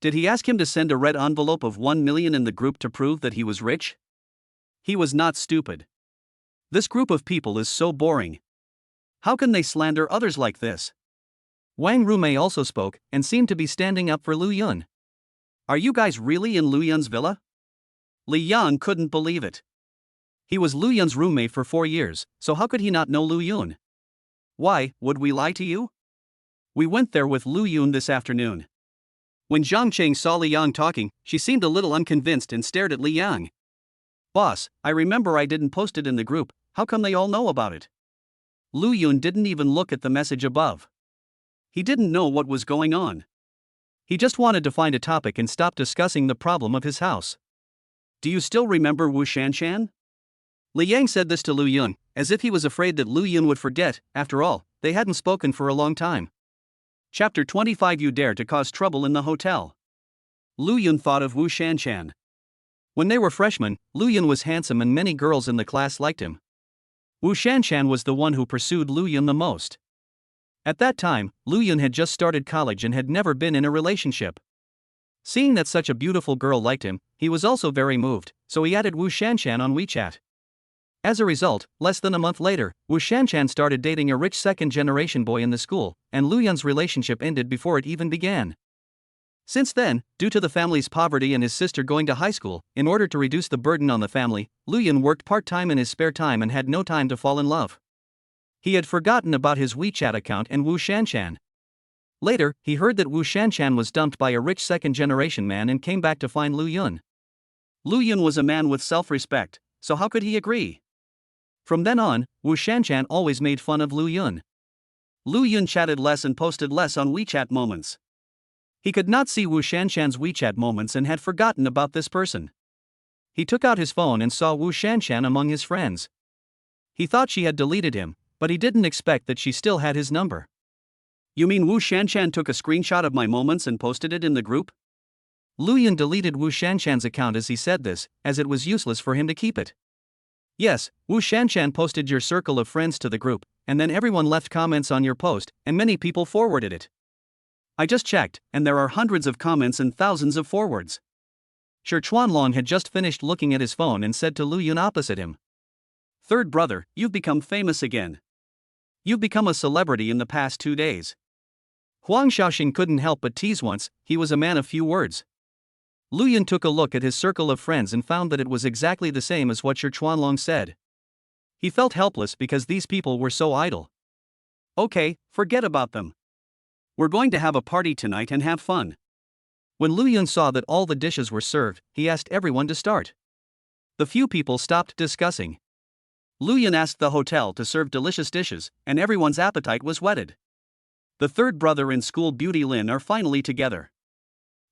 Did he ask him to send a red envelope of 1 million in the group to prove that he was rich? He was not stupid. This group of people is so boring. How can they slander others like this?
Wang Rume also spoke, and seemed to be standing up for Lu Yun.
Are you guys really in Lu Yun's villa? Li Yang couldn't believe it. He was Lu Yun's roommate for 4 years, so how could he not know Lu Yun? Why, would we lie to you? We went there with Lu Yun this afternoon. When Zhang Cheng saw Li Yang talking, she seemed a little unconvinced and stared at Li Yang. Boss, I remember I didn't post it in the group, how come they all know about it? Lu Yun didn't even look at the message above. He didn't know what was going on.
He just wanted to find a topic and stop discussing the problem of his house.
Do you still remember Wu Shanshan?
Li Yang said this to Lu Yun, as if he was afraid that Lu Yun would forget. After all, they hadn't spoken for a long time.
Chapter 25. You dare to cause trouble in the hotel. Lu Yun thought of Wu Shanshan.
When they were freshmen, Lu Yun was handsome and many girls in the class liked him. Wu Shanshan was the one who pursued Lu Yun the most. At that time, Lu Yun had just started college and had never been in a relationship. Seeing that such a beautiful girl liked him, he was also very moved, so he added Wu Shanshan on WeChat. As a result, less than a month later, Wu Shanshan started dating a rich second-generation boy in the school, and Lu Yun's relationship ended before it even began. Since then, due to the family's poverty and his sister going to high school, in order to reduce the burden on the family, Lu Yun worked part-time in his spare time and had no time to fall in love. He had forgotten about his WeChat account and Wu Shanshan. Later, he heard that Wu Shanshan was dumped by a rich second-generation man and came back to find Lu Yun.
Lu Yun was a man with self-respect, so how could he agree?
From then on, Wu Shanshan always made fun of Lu Yun.
Lu Yun chatted less and posted less on WeChat moments.
He could not see Wu Shanshan's WeChat moments and had forgotten about this person. He took out his phone and saw Wu Shanshan among his friends. He thought she had deleted him, but he didn't expect that she still had his number.
You mean Wu Shanshan took a screenshot of my moments and posted it in the group?
Lu Yun deleted Wu Shanshan's account as he said this, as it was useless for him to keep it. Yes, Wu Shanshan posted your circle of friends to the group, and then everyone left comments on your post, and many people forwarded it.
I just checked, and there are hundreds of comments and thousands of forwards.
Shi Chuanlong had just finished looking at his phone and said to Lu Yun opposite him.
Third brother, you've become famous again. You've become a celebrity in the past 2 days.
Huang Xiaoxing couldn't help but tease once, he was a man of few words. Lu Yun took a look at his circle of friends and found that it was exactly the same as what Shi Chuanlong said. He felt helpless because these people were so idle.
Okay, forget about them. We're going to have a party tonight and have fun.
When Lu Yun saw that all the dishes were served, he asked everyone to start. The few people stopped discussing.
Lu Yun asked the hotel to serve delicious dishes, and everyone's appetite was whetted. The third brother and school beauty Lin are finally together.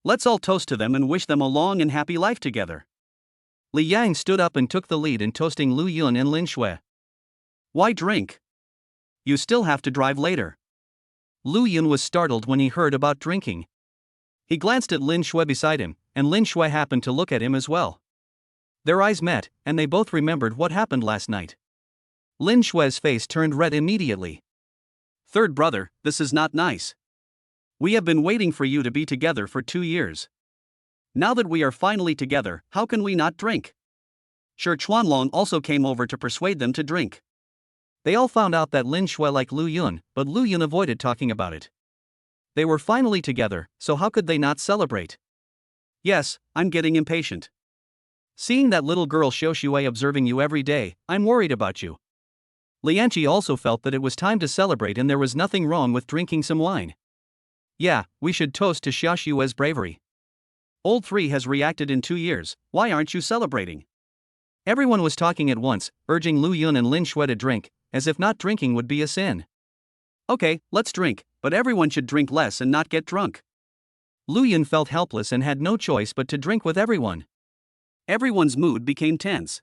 Let's all toast to them and wish them a long and happy life together.
Li Yang stood up and took the lead in toasting Lu Yun and Lin Shui.
Why drink? You still have to drive later.
Lu Yun was startled when he heard about drinking. He glanced at Lin Shui beside him, and Lin Shui happened to look at him as well. Their eyes met, and they both remembered what happened last night. Lin Shui's face turned red immediately.
Third brother, this is not nice. We have been waiting for you to be together for 2 years. Now that we are finally together, how can we not drink? Shi Chuanlong also came over to persuade them to drink.
They all found out that Lin Shui liked Lu Yun, but Lu Yun avoided talking about it. They were finally together, so how could they not celebrate?
Yes, I'm getting impatient.
Seeing that little girl Xiao Shui observing you every day, I'm worried about you. Lianqi also felt that it was time to celebrate and there was nothing wrong with drinking some wine. Yeah, we should toast to Xiao Shui's bravery.
Old 3 has reacted in 2 years, why aren't you celebrating?
Everyone was talking at once, urging Lu Yun and Lin Shui to drink, as if not drinking would be a sin.
Okay, let's drink, but everyone should drink less and not get drunk.
Lu Yun felt helpless and had no choice but to drink with everyone.
Everyone's mood became tense.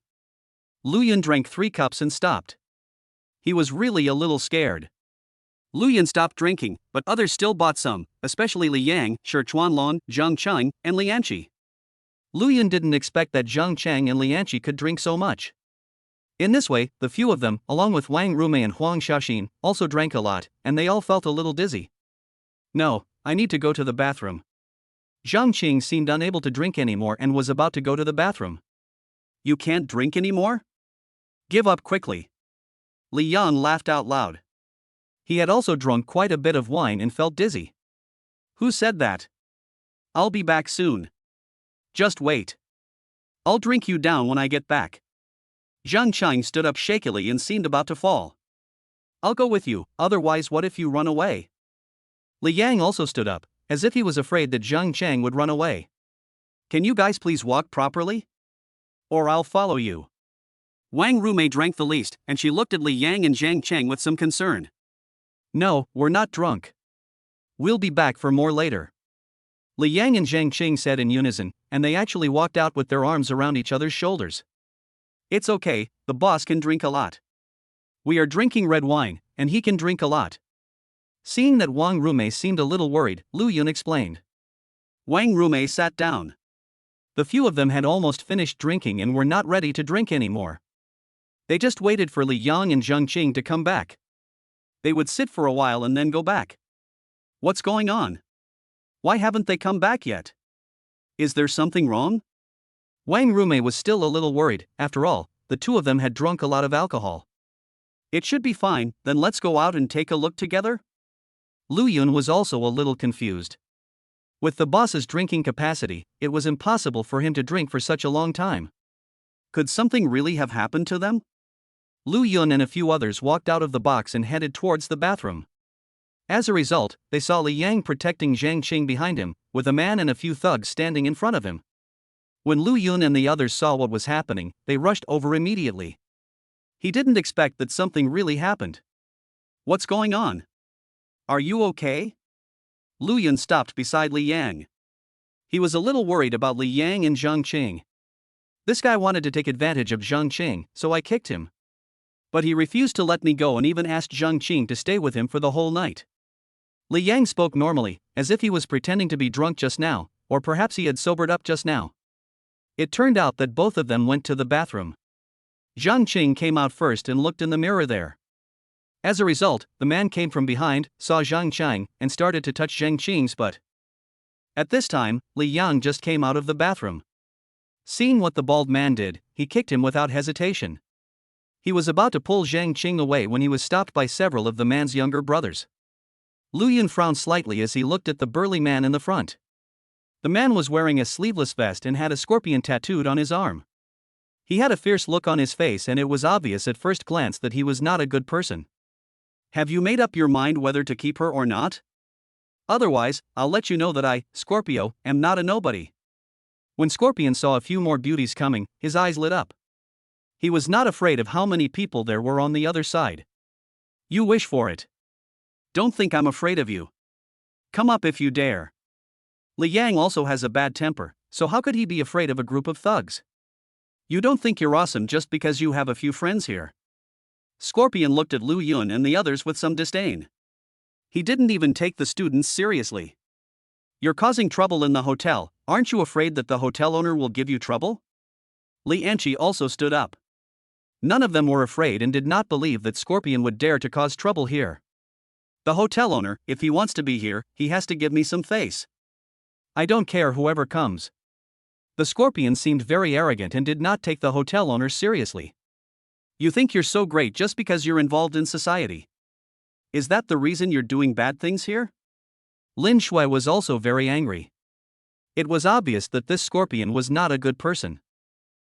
Lu Yun drank 3 cups and stopped.
He was really a little scared. Lu Yun stopped drinking, but others still bought some, especially Li Yang, Shi Chuanlong, Zhang Cheng, and Lianqi.
Lu Yun didn't expect that Zhang Cheng and Lianqi could drink so much. In this way, the few of them, along with Wang Rumei and Huang Xiaoxing, also drank a lot, and they all felt a little dizzy. No, I need to go to the bathroom. Zhang Qing seemed unable to drink anymore and was about to go to the bathroom.
You can't drink anymore? Give up quickly. Li Yang laughed out loud.
He had also drunk quite a bit of wine and felt dizzy.
Who said that? I'll be back soon. Just wait. I'll drink you down when I get back. Zhang Cheng stood up shakily and seemed about to fall. I'll go with you, otherwise what if you run away?
Li Yang also stood up, as if he was afraid that Zhang Cheng would run away.
Can you guys please walk properly? Or I'll follow you. Wang Rumei drank the least, and she looked at Li Yang and Zhang Cheng with some concern.
No, we're not drunk. We'll be back for more later. Li Yang and Zhang Qing said in unison, and they actually walked out with their arms around each other's shoulders.
It's okay, the boss can drink a lot.
We are drinking red wine, and he can drink a lot. Seeing that Wang Rumei seemed a little worried, Lu Yun explained.
Wang Rumei sat down.
The few of them had almost finished drinking and were not ready to drink anymore. They just waited for Li Yang and Zhang Qing to come back.
They would sit for a while and then go back. What's going on? Why haven't they come back yet? Is there something wrong?
Wang Rumei was still a little worried. After all, the two of them had drunk a lot of alcohol.
It should be fine, then let's go out and take a look together?
Lu Yun was also a little confused. With the boss's drinking capacity, it was impossible for him to drink for such a long time.
Could something really have happened to them?
Lu Yun and a few others walked out of the box and headed towards the bathroom. As a result, they saw Li Yang protecting Zhang Qing behind him, with a man and a few thugs standing in front of him. When Lu Yun and the others saw what was happening, they rushed over immediately.
He didn't expect that something really happened. What's going on? Are you okay? Lu Yun stopped beside Li Yang. He was a little worried about Li Yang and Zhang Qing.
This guy wanted to take advantage of Zhang Qing, so I kicked him.
But he refused to let me go and even asked Zhang Qing to stay with him for the whole night.
Li Yang spoke normally, as if he was pretending to be drunk just now, or perhaps he had sobered up just now. It turned out that both of them went to the bathroom. Zhang Qing came out first and looked in the mirror there. As a result, the man came from behind, saw Zhang Qing, and started to touch Zhang Qing's butt. At this time, Li Yang just came out of the bathroom. Seeing what the bald man did, he kicked him without hesitation. He was about to pull Zhang Qing away when he was stopped by several of the man's younger brothers. Lu Yun frowned slightly as he looked at the burly man in the front. The man was wearing a sleeveless vest and had a scorpion tattooed on his arm. He had a fierce look on his face, and it was obvious at first glance that he was not a good person.
Have you made up your mind whether to keep her or not? Otherwise, I'll let you know that I, Scorpio, am not a nobody.
When Scorpion saw a few more beauties coming, his eyes lit up. He was not afraid of how many people there were on the other side.
You wish for it. Don't think I'm afraid of you. Come up if you dare. Li Yang also has a bad temper, so how could he be afraid of a group of thugs? You don't think you're awesome just because you have a few friends here. Scorpion looked at Lu Yun and the others with some disdain. He didn't even take the students seriously. You're causing trouble in the hotel, aren't you afraid that the hotel owner will give you trouble? Li Anqi also stood up. None of them were afraid and did not believe that Scorpion would dare to cause trouble here. The hotel owner, if he wants to be here, he has to give me some face.
I don't care whoever comes. The Scorpion seemed very arrogant and did not take the hotel owner seriously.
You think you're so great just because you're involved in society? Is that the reason you're doing bad things here?
Lin Shui was also very angry. It was obvious that this Scorpion was not a good person.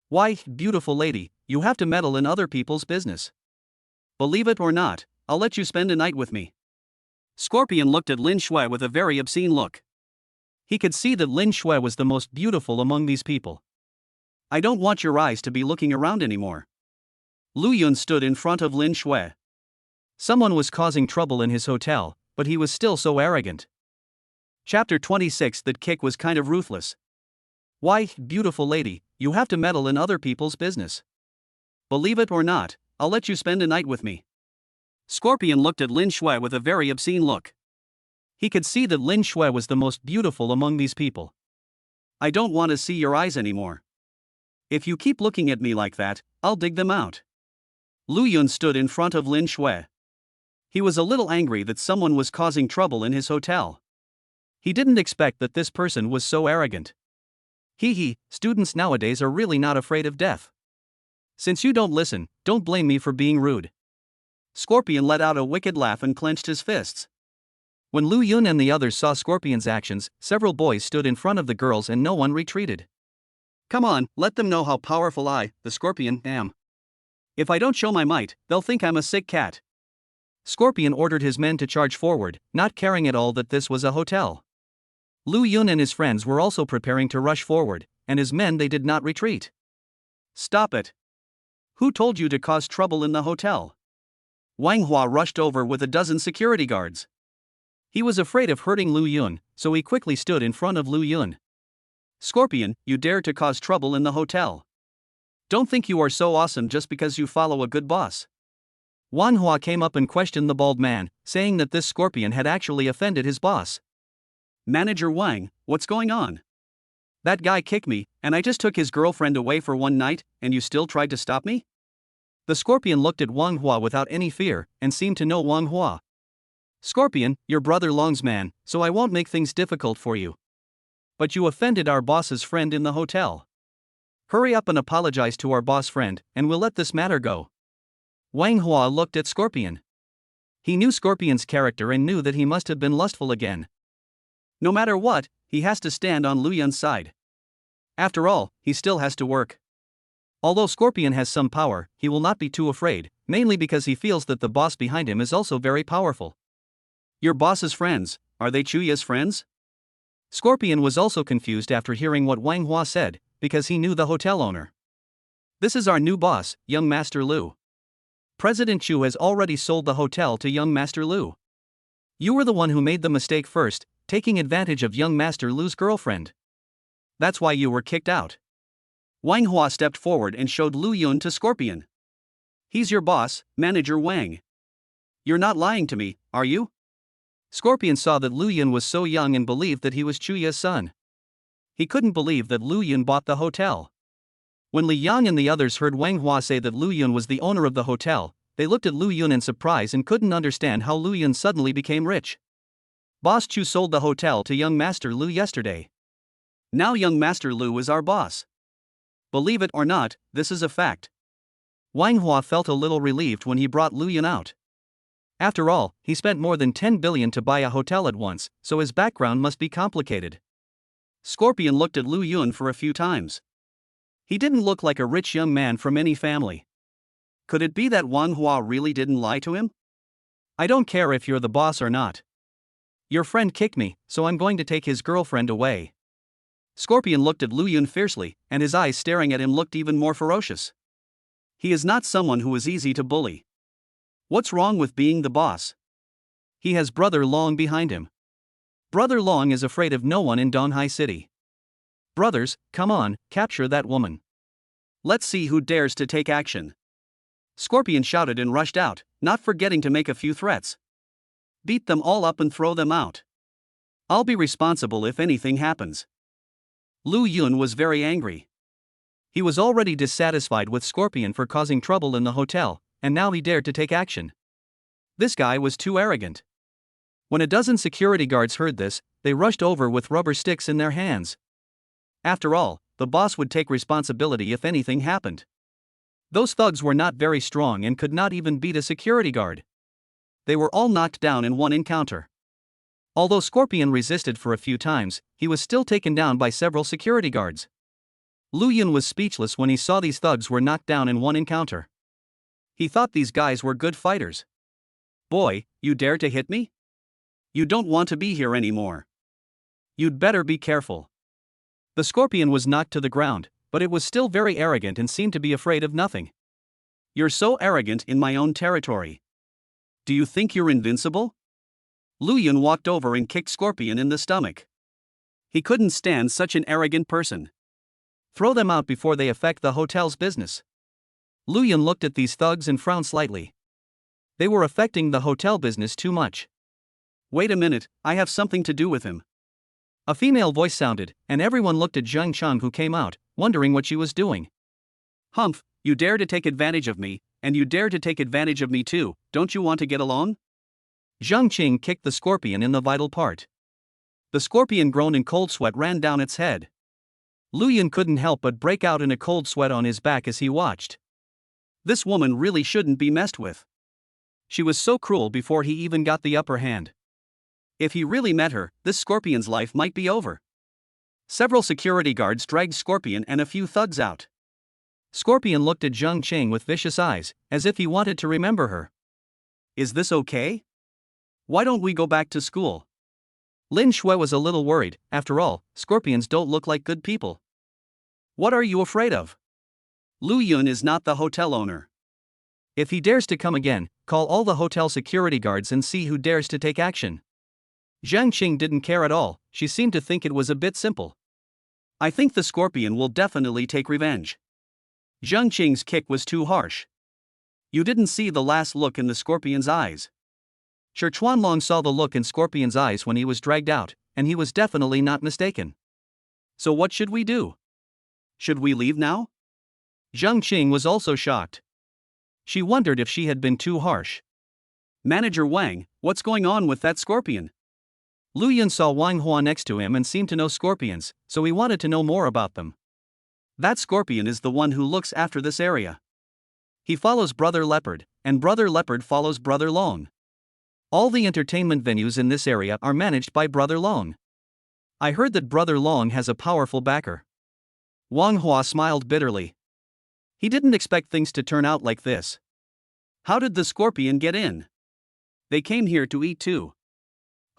Why, beautiful lady, you have to meddle in other people's business. Believe it or not, I'll let you spend a night with me. Scorpion looked at Lin Shui with a very obscene look.
He could see that Lin Shui was the most beautiful among these people.
I don't want your eyes to be looking around anymore. Lu Yun stood in front of Lin Shui.
Someone was causing trouble in his hotel, but he was still so arrogant.
Chapter 26. That kick was kind of ruthless. Why, beautiful lady, you have to meddle in other people's business. Believe it or not, I'll let you spend a night with me. Scorpion looked at Lin Shui with a very obscene look.
He could see that Lin Shui was the most beautiful among these people.
I don't want to see your eyes anymore. If you keep looking at me like that, I'll dig them out. Lu Yun stood in front of Lin Shui. He was a little angry that someone was causing trouble in his hotel.
He didn't expect that this person was so arrogant. Students nowadays are really not afraid of death. Since you don't listen, don't blame me for being rude.
Scorpion let out a wicked laugh and clenched his fists.
When Lu Yun and the others saw Scorpion's actions, several boys stood in front of the girls and no one retreated.
Come on, let them know how powerful I, the Scorpion, am. If I don't show my might, they'll think I'm a sick cat.
Scorpion ordered his men to charge forward, not caring at all that this was a hotel. Lu Yun and his friends were also preparing to rush forward, and as men they did not retreat.
Stop it. Who told you to cause trouble in the hotel? Wang Hua rushed over with a dozen security guards.
He was afraid of hurting Lu Yun, so he quickly stood in front of Lu Yun.
Scorpion, you dare to cause trouble in the hotel. Don't think you are so awesome just because you follow a good boss.
Wang Hua came up and questioned the bald man, saying that this Scorpion had actually offended his boss.
Manager Wang, what's going on? That guy kicked me, and I just took his girlfriend away for one night, and you still tried to stop me?
The Scorpion looked at Wang Hua without any fear, and seemed to know Wang Hua. Scorpion, your brother Long's man, so I won't make things difficult for you. But you offended our boss's friend in the hotel. Hurry up and apologize to our boss friend, and we'll let this matter go. Wang Hua looked at Scorpion. He knew Scorpion's character and knew that he must have been lustful again.
No matter what, he has to stand on Lu Yun's side. After all, he still has to work.
Although Scorpion has some power, he will not be too afraid, mainly because he feels that the boss behind him is also very powerful.
Your boss's friends, are they Chuya's friends?
Scorpion was also confused after hearing what Wang Hua said, because he knew the hotel owner.
This is our new boss, young Master Lu.
President Chu has already sold the hotel to young Master Lu. You were the one who made the mistake first, taking advantage of young Master Lu's girlfriend.
That's why you were kicked out. Wang Hua stepped forward and showed Lu Yun to Scorpion. He's your boss, Manager Wang. You're not lying to me, are you?
Scorpion saw that Lu Yun was so young and believed that he was Chuya's son. He couldn't believe that Lu Yun bought the hotel. When Li Yang and the others heard Wang Hua say that Lu Yun was the owner of the hotel, they looked at Lu Yun in surprise and couldn't understand how Lu Yun suddenly became rich. Boss Chu sold the hotel to young Master Lu yesterday.
Now young Master Lu is our boss. Believe it or not, this is a fact.
Wang Hua felt a little relieved when he brought Lu Yun out. After all, he spent more than 10 billion to buy a hotel at once, so his background must be complicated.
Scorpion looked at Lu Yun for a few times. He didn't look like a rich young man from any family. Could it be that Wang Hua really didn't lie to him?
I don't care if you're the boss or not. Your friend kicked me, so I'm going to take his girlfriend away.
Scorpion looked at Lu Yun fiercely, and his eyes staring at him looked even more ferocious. He is not someone who is easy to bully. What's wrong with being the boss?
He has Brother Long behind him. Brother Long is afraid of no one in Donghai City. Brothers, come on, capture that woman.
Let's see who dares to take action. Scorpion shouted and rushed out, not forgetting to make a few threats. Beat them all up and throw them out. I'll be responsible if anything happens. Lu Yun was very angry.
He was already dissatisfied with Scorpion for causing trouble in the hotel, and now he dared to take action. This guy was too arrogant. When a dozen security guards heard this, they rushed over with rubber sticks in their hands. After all, the boss would take responsibility if anything happened. Those thugs were not very strong and could not even beat a security guard. They were all knocked down in one encounter. Although Scorpion resisted for a few times, he was still taken down by several security guards. Lu Yun was speechless when he saw these thugs were knocked down in one encounter. He thought these guys were good fighters.
Boy, you dare to hit me? You don't want to be here anymore. You'd better be careful.
The Scorpion was knocked to the ground, but it was still very arrogant and seemed to be afraid of nothing.
You're so arrogant in my own territory. Do you think you're invincible? Lu Yun walked over and kicked Scorpion in the stomach. He couldn't stand such an arrogant person.
Throw them out before they affect the hotel's business. Lu Yun looked at these thugs and frowned slightly. They were affecting the hotel business too much.
Wait a minute, I have something to do with him.
A female voice sounded, and everyone looked at Zhang Cheng, who came out, wondering what she was doing.
Humph, you dare to take advantage of me, and you dare to take advantage of me too, don't you want to get along?
Zhang Cheng kicked the Scorpion in the vital part. The Scorpion groaned and cold sweat ran down its head. Lu Yun couldn't help but break out in a cold sweat on his back as he watched.
This woman really shouldn't be messed with. She was so cruel before he even got the upper hand. If he really met her, this Scorpion's life might be over. Several security guards dragged Scorpion and a few thugs out.
Scorpion looked at Zhang Cheng with vicious eyes, as if he wanted to remember her.
Is this okay? Why don't we go back to school?
Lin Shui was a little worried. After all, Scorpions don't look like good people.
What are you afraid of? Lu Yun is not the hotel owner.
If he dares to come again, call all the hotel security guards and see who dares to take action. Zhang Qing didn't care at all. She seemed to think it was a bit simple.
I think the Scorpion will definitely take revenge. Zhang Qing's kick was too harsh. You didn't see the last look in the Scorpion's eyes.
Shi Chuanlong saw the look in Scorpion's eyes when he was dragged out, and he was definitely not mistaken.
So what should we do? Should we leave now?
Zhang Qing was also shocked. She wondered if she had been too harsh.
Manager Wang, what's going on with that Scorpion?
Lu Yun saw Wang Hua next to him and seemed to know scorpions, so he wanted to know more about them.
That Scorpion is the one who looks after this area. He follows Brother Leopard, and Brother Leopard follows Brother Long. All the entertainment venues in this area are managed by Brother Long. I heard that Brother Long has a powerful backer. Wang Hua smiled bitterly. He didn't expect things to turn out like this. How did the Scorpion get in? They came here to eat too.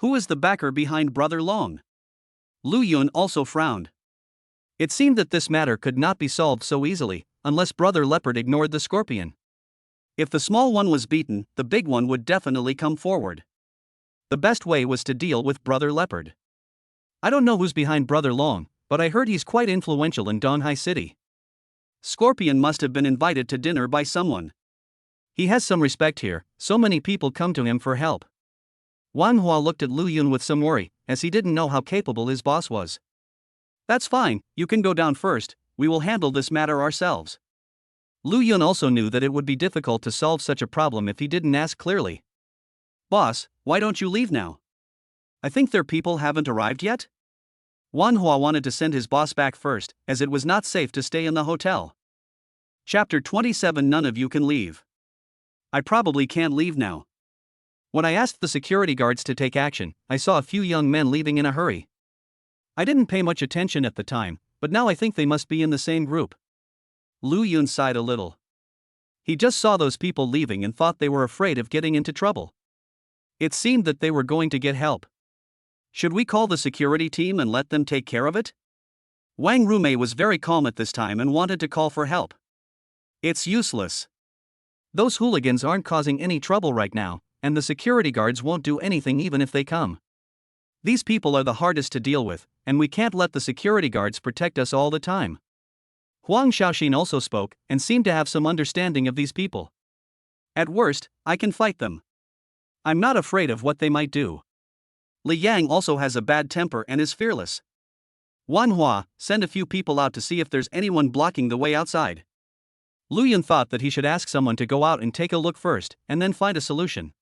Who is the backer behind Brother Long? Lu Yun also frowned.
It seemed that this matter could not be solved so easily, unless Brother Leopard ignored the Scorpion.
If the small one was beaten, the big one would definitely come forward.
The best way was to deal with Brother Leopard. I don't know who's behind Brother Long, but I heard he's quite influential in Donghai City.
Scorpion must have been invited to dinner by someone.
He has some respect here, so many people come to him for help. Wang Hua looked at Lu Yun with some worry, as he didn't know how capable his boss was.
That's fine, you can go down first, we will handle this matter ourselves.
Lu Yun also knew that it would be difficult to solve such a problem if he didn't ask clearly.
Boss, why don't you leave now? I think their people haven't arrived yet? Wang Hua wanted to send his boss back first, as it was not safe to stay in the hotel. Chapter 27. None of you can leave. I probably can't leave now.
When I asked the security guards to take action, I saw a few young men leaving in a hurry. I didn't pay much attention at the time, but now I think they must be in the same group.
Lu Yun sighed a little.
He just saw those people leaving and thought they were afraid of getting into trouble. It seemed that they were going to get help.
Should we call the security team and let them take care of it? Wang Rumei was very calm at this time and wanted to call for help. It's useless.
Those hooligans aren't causing any trouble right now, and the security guards won't do anything even if they come. These people are the hardest to deal with, and we can't let the security guards protect us all the time. Huang Xiaoxin also spoke, and seemed to have some understanding of these people.
At worst, I can fight them.
I'm not afraid of what they might do.
Li Yang also has a bad temper and is fearless.
Wan Hua, send a few people out to see if there's anyone blocking the way outside. Lu Yun thought that he should ask someone to go out and take a look first, and then find a solution.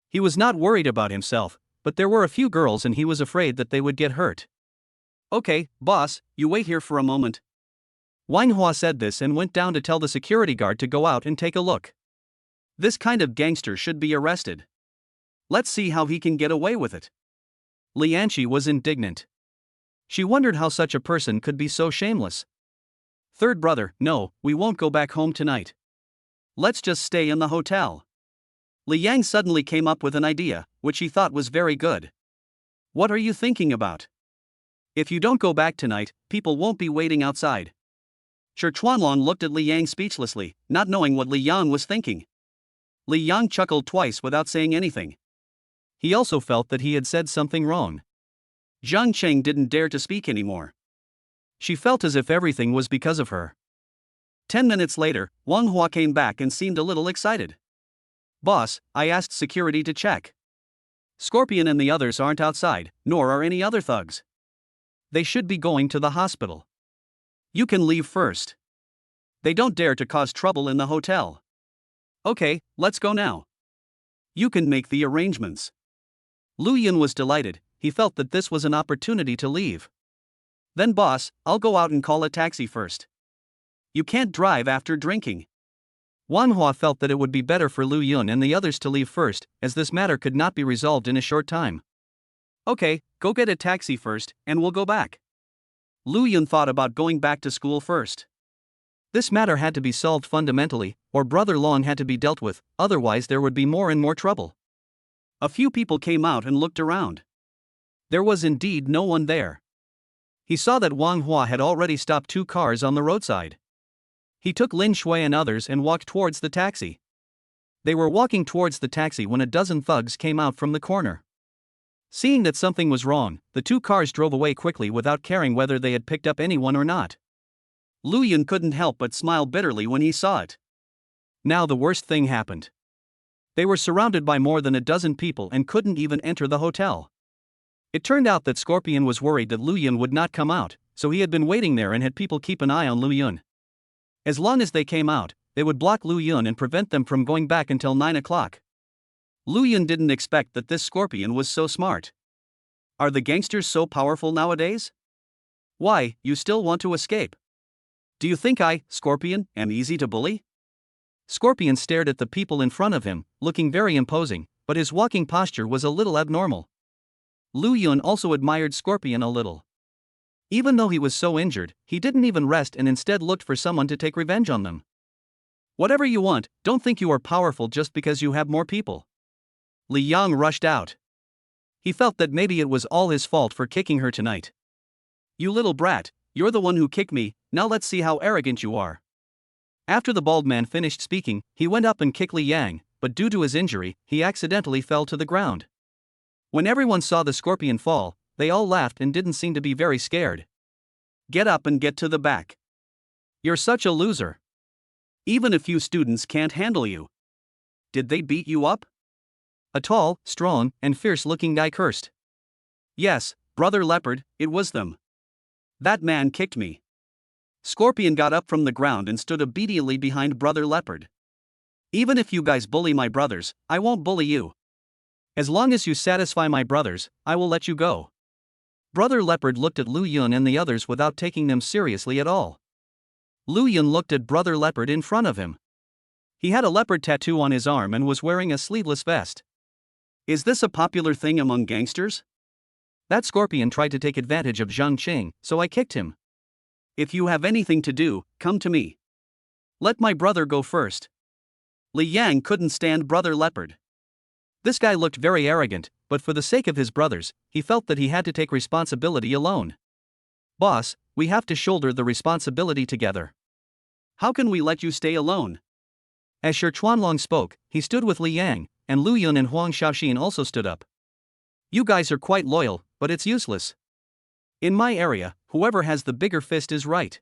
He was not worried about himself, but there were a few girls and he was afraid that they would get hurt.
Okay, boss, you wait here for a moment.
Wang Hua said this and went down to tell the security guard to go out and take a look.
This kind of gangster should be arrested. Let's see how he can get away with it.
Lianqi was indignant. She wondered how such a person could be so shameless.
Third brother, no, we won't go back home tonight. Let's just stay in the hotel. Li Yang suddenly came up with an idea, which he thought was very good. What are you thinking about? If you don't go back tonight, people won't be waiting outside. Shi Chuanlong looked at Li Yang speechlessly, not knowing what Li Yang was thinking. Li Yang chuckled twice without saying anything.
He also felt that he had said something wrong.
Zhang Cheng didn't dare to speak anymore.
She felt as if everything was because of her.
10 minutes later, Wang Hua came back and seemed a little excited. Boss, I asked security to check. Scorpion and the others aren't outside, nor are any other thugs.
They should be going to the hospital.
You can leave first. They don't dare to cause trouble in the hotel. Okay, let's go now. You can make the arrangements.
Lu Yun was delighted. He felt that this was an opportunity to leave.
Then boss, I'll go out and call a taxi first. You can't drive after drinking.
Wan Hua felt that it would be better for Lu Yun and the others to leave first, as this matter could not be resolved in a short time.
Okay, go get a taxi first, and we'll go back. Lu Yun thought about going back to school first.
This matter had to be solved fundamentally, or Brother Long had to be dealt with, otherwise there would be more and more trouble.
A few people came out and looked around.
There was indeed no one there. He saw that Wang Hua had already stopped 2 cars on the roadside. He took Lin Shui and others and walked towards the taxi. They were walking towards the taxi when a dozen thugs came out from the corner. Seeing that something was wrong, the 2 cars drove away quickly without caring whether they had picked up anyone or not.
Lu Yun couldn't help but smile bitterly when he saw it.
Now the worst thing happened. They were surrounded by more than a dozen people and couldn't even enter the hotel. It turned out that Scorpion was worried that Lu Yun would not come out, so he had been waiting there and had people keep an eye on Lu Yun. As long as they came out, they would block Lu Yun and prevent them from going back until 9 o'clock.
Lu Yun didn't expect that this Scorpion was so smart. Are the gangsters so powerful nowadays? Why, you still want to escape? Do you think I, Scorpion, am easy to bully?
Scorpion stared at the people in front of him, looking very imposing, but his walking posture was a little abnormal. Lu Yun also admired Scorpion a little. Even though he was so injured, he didn't even rest and instead looked for someone to take revenge on them.
Whatever you want, don't think you are powerful just because you have more people.
Li Yang rushed out. He felt that maybe it was all his fault for kicking her tonight.
You little brat, you're the one who kicked me, now let's see how arrogant you are.
After the bald man finished speaking, he went up and kicked Li Yang, but due to his injury, he accidentally fell to the ground. When everyone saw the Scorpion fall, they all laughed and didn't seem to be very scared.
Get up and get to the back. You're such a loser. Even a few students can't handle you. Did they beat you up?
A tall, strong, and fierce-looking guy cursed.
Yes, Brother Leopard, it was them. That man kicked me. Scorpion got up from the ground and stood obediently behind Brother Leopard. Even if you guys bully my brothers, I won't bully you.
As long as you satisfy my brothers, I will let you go. Brother Leopard looked at Lu Yun and the others without taking them seriously at all. Lu Yun looked at Brother Leopard in front of him. He had a leopard tattoo on his arm and was wearing a sleeveless vest.
Is this a popular thing among gangsters?
That scorpion tried to take advantage of Zhang Qing, so I kicked him.
If you have anything to do, come to me. Let my brother go first. Li Yang couldn't stand Brother Leopard.
This guy looked very arrogant, but for the sake of his brothers, he felt that he had to take responsibility alone. Boss, we have to shoulder the responsibility together.
How can we let you stay alone?
As Shi Chuanlong spoke, he stood with Li Yang, and Lu Yun and Huang Shaoxin also stood up. You guys are quite loyal, but it's useless. In my area, whoever has the bigger fist is right.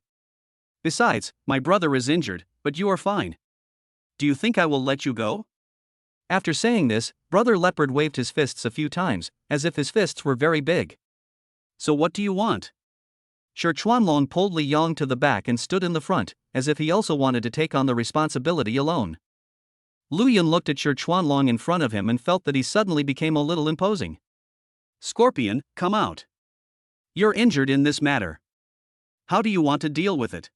Besides, my brother is injured, but you are fine. Do you think I will let you go?
After saying this, Brother Leopard waved his fists a few times, as if his fists were very big.
So what do you want?
Shi Chuanlong pulled Li Yang to the back and stood in the front, as if he also wanted to take on the responsibility alone. Lu Yun looked at Shi Chuanlong in front of him and felt that he suddenly became a little imposing.
Scorpion, come out. You're injured in this matter. How do you want to deal with it?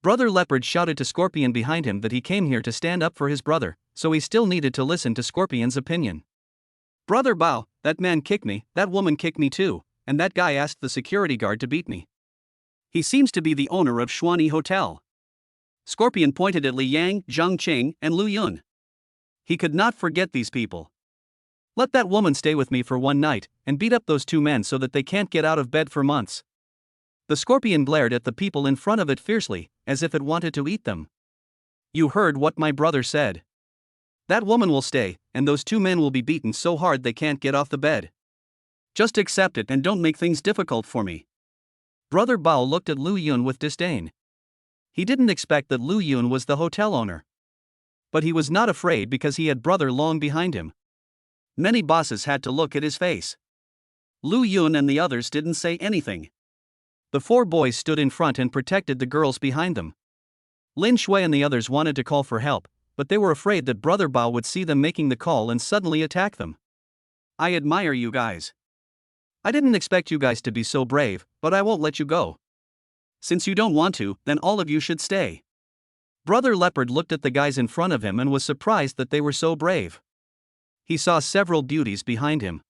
Brother Leopard shouted to Scorpion behind him that he came here to stand up for his brother, so he still needed to listen to Scorpion's opinion.
Brother Bao, that man kicked me, that woman kicked me too, and that guy asked the security guard to beat me. He seems to be the owner of Xuanyi Hotel. Scorpion pointed at Li Yang, Zhang Qing, and Lu Yun. He could not forget these people.
Let that woman stay with me for one night, and beat up those two men so that they can't get out of bed for months. The scorpion glared at the people in front of it fiercely, as if it wanted to eat them. You heard what my brother said. That woman will stay, and those two men will be beaten so hard they can't get off the bed.
Just accept it and don't make things difficult for me.
Brother Bao looked at Lu Yun with disdain. He didn't expect that Lu Yun was the hotel owner. But he was not afraid because he had Brother Long behind him.
Many bosses had to look at his face. Lu Yun and the others didn't say anything.
The four boys stood in front and protected the girls behind them. Lin Shui and the others wanted to call for help, but they were afraid that Brother Bao would see them making the call and suddenly attack them.
I admire you guys.
I didn't expect you guys to be so brave, but I won't let you go.
Since you don't want to, then all of you should stay.
Brother Leopard looked at the guys in front of him and was surprised that they were so brave. He saw several beauties behind him.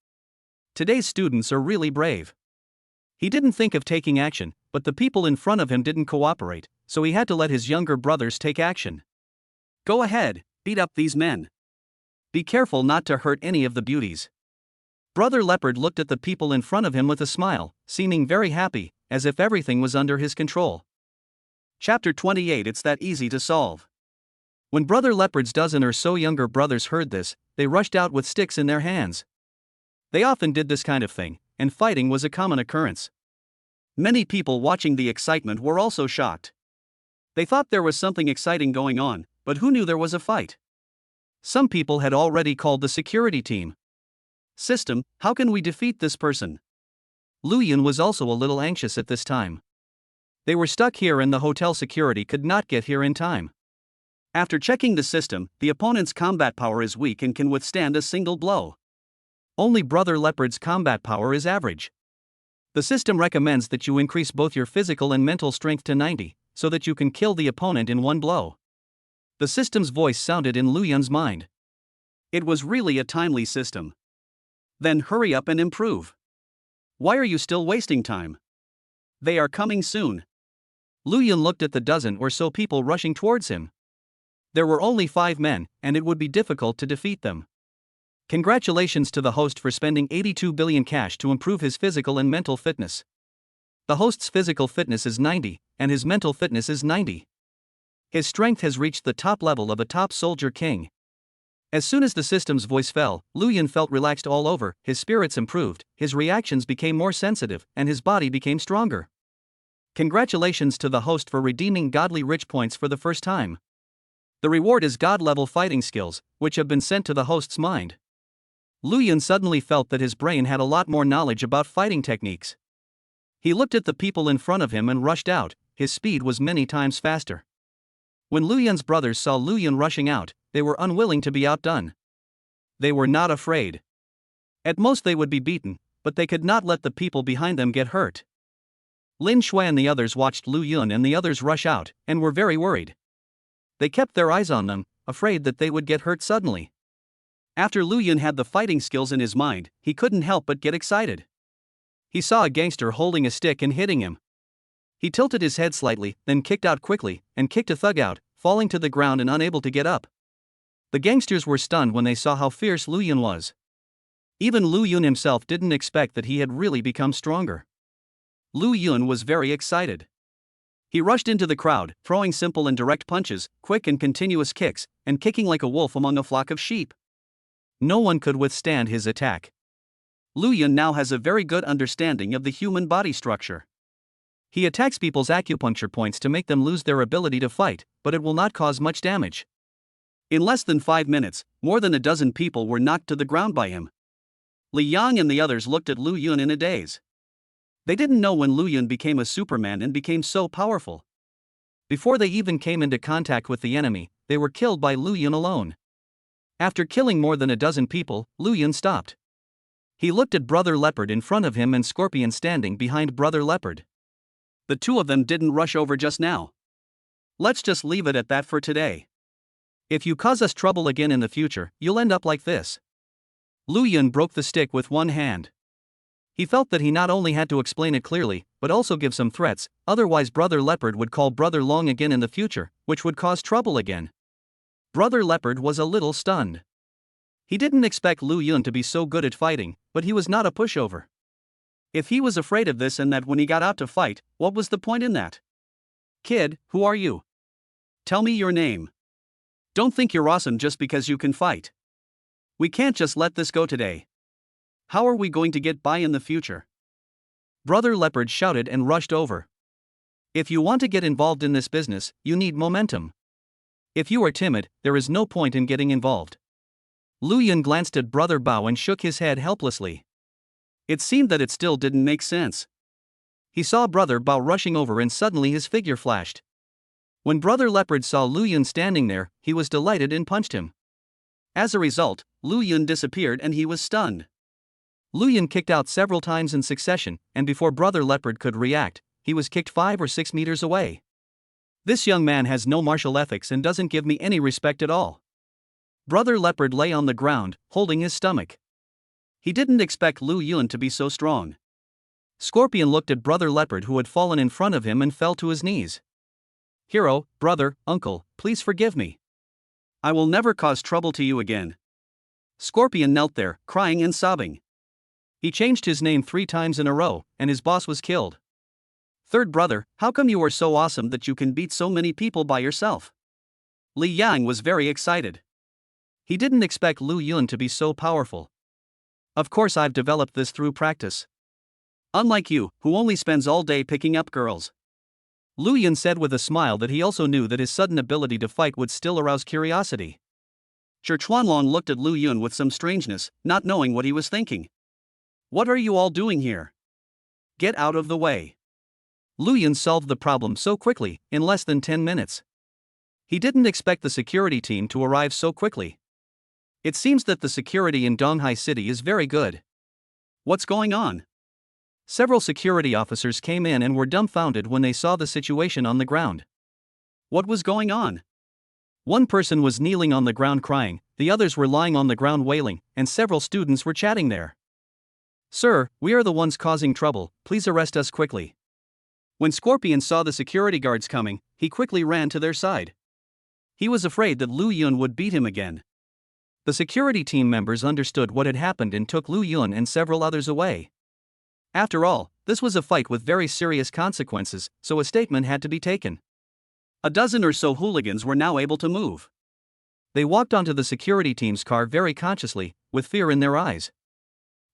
Today's students are really brave. He didn't think of taking action, but the people in front of him didn't cooperate, so he had to let his younger brothers take action.
Go ahead, beat up these men. Be careful not to hurt any of the beauties.
Brother Leopard looked at the people in front of him with a smile, seeming very happy, as if everything was under his control.
Chapter 28. It's that easy to solve.
When Brother Leopard's dozen or so younger brothers heard this, they rushed out with sticks in their hands. They often did this kind of thing, and fighting was a common occurrence.
Many people watching the excitement were also shocked. They thought there was something exciting going on, but who knew there was a fight?
Some people had already called the security team.
System, how can we defeat this person?
Lu Yun was also a little anxious at this time. They were stuck here and the hotel security could not get here in time.
After checking the system, the opponent's combat power is weak and can withstand a single blow.
Only Brother Leopard's combat power is average. The system recommends that you increase both your physical and mental strength to 90, so that you can kill the opponent in one blow. The system's voice sounded in Lu Yun's mind.
It was really a timely system. Then hurry up and improve. Why are you still wasting time? They are coming soon.
Lu Yun looked at the dozen or so people rushing towards him. There were only 5 men, and it would be difficult to defeat them. Congratulations to the host for spending 82 billion cash to improve his physical and mental fitness. The host's physical fitness is 90, and his mental fitness is 90. His strength has reached the top level of a top soldier king. As soon as the system's voice fell, Lu Yun felt relaxed all over, his spirits improved, his reactions became more sensitive, and his body became stronger. Congratulations to the host for redeeming godly rich points for the first time. The reward is god-level fighting skills, which have been sent to the host's mind. Lu Yun suddenly felt that his brain had a lot more knowledge about fighting techniques. He looked at the people in front of him and rushed out, his speed was many times faster. When Lu Yun's brothers saw Lu Yun rushing out, they were unwilling to be outdone. They were not afraid. At most they would be beaten, but they could not let the people behind them get hurt. Lin Shui and the others watched Lu Yun and the others rush out, and were very worried. They kept their eyes on them, afraid that they would get hurt suddenly.
After Lu Yun had the fighting skills in his mind, he couldn't help but get excited.
He saw a gangster holding a stick and hitting him. He tilted his head slightly, then kicked out quickly, and kicked a thug out, falling to the ground and unable to get up. The gangsters were stunned when they saw how fierce Lu Yun was. Even Lu Yun himself didn't expect that he had really become stronger.
Lu Yun was very excited. He rushed into the crowd, throwing simple and direct punches, quick and continuous kicks, and kicking like a wolf among a flock of sheep.
No one could withstand his attack.
Lu Yun now has a very good understanding of the human body structure.
He attacks people's acupuncture points to make them lose their ability to fight, but it will not cause much damage.
In less than 5 minutes, more than a dozen people were knocked to the ground by him. Li Yang and the others looked at Lu Yun in a daze. They didn't know when Lu Yun became a Superman and became so powerful.
Before they even came into contact with the enemy, they were killed by Lu Yun alone. After killing more than a dozen people, Lu Yun stopped. He looked at Brother Leopard in front of him and Scorpion standing behind Brother Leopard.
The two of them didn't rush over just now. Let's just leave it at that for today.
If you cause us trouble again in the future, you'll end up like this. Lu Yun broke the stick with one hand. He felt that he not only had to explain it clearly, but also give some threats, otherwise Brother Leopard would call Brother Long again in the future, which would cause trouble again. Brother Leopard was a little stunned. He didn't expect Lu Yun to be so good at fighting, but he was not a pushover.
If he was afraid of this and that when he got out to fight, what was the point in that? Kid, who are you? Tell me your name. Don't think you're awesome just because you can fight. We can't just let this go today. How are we going to get by in the future?
Brother Leopard shouted and rushed over. If you want to get involved in this business, you need momentum. If you are timid, there is no point in getting involved. Lu Yun glanced at Brother Bao and shook his head helplessly.
It seemed that it still didn't make sense.
He saw Brother Bao rushing over and suddenly his figure flashed. When Brother Leopard saw Lu Yun standing there, he was delighted and punched him.
As a result, Lu Yun disappeared and he was stunned.
Lu Yun kicked out several times in succession, and before Brother Leopard could react, he was kicked 5 or 6 meters away. This young man has no martial ethics and doesn't give me any respect at all. Brother Leopard lay on the ground, holding his stomach.
He didn't expect Lu Yun to be so strong.
Scorpion looked at Brother Leopard who had fallen in front of him and fell to his knees. Hero, brother, uncle, please forgive me.
I will never cause trouble to you again. Scorpion knelt there, crying and sobbing.
He changed his name 3 times in a row, and his boss was killed.
Third brother, how come you are so awesome that you can beat so many people by yourself? Li Yang was very excited.
He didn't expect Lu Yun to be so powerful. Of course I've developed this through practice.
Unlike you, who only spends all day picking up girls.
Lu Yun said with a smile that he also knew that his sudden ability to fight would still arouse curiosity.
Zhi Chuanlong looked at Lu Yun with some strangeness, not knowing what he was thinking. What are you all doing here? Get out of the way.
Lu Yun solved the problem so quickly, in less than 10 minutes. He didn't expect the security team to arrive so quickly. It seems that the security in Donghai City is very good.
What's going on?
Several security officers came in and were dumbfounded when they saw the situation on the ground.
What was going on?
One person was kneeling on the ground crying, the others were lying on the ground wailing, and several students were chatting there. Sir, we are the ones causing trouble, please arrest us quickly.
When Scorpion saw the security guards coming, he quickly ran to their side. He was afraid that Lu Yun would beat him again.
The security team members understood what had happened and took Lu Yun and several others away. After all, this was a fight with very serious consequences, so a statement had to be taken.
A dozen or so hooligans were now able to move.
They walked onto the security team's car very consciously, with fear in their eyes.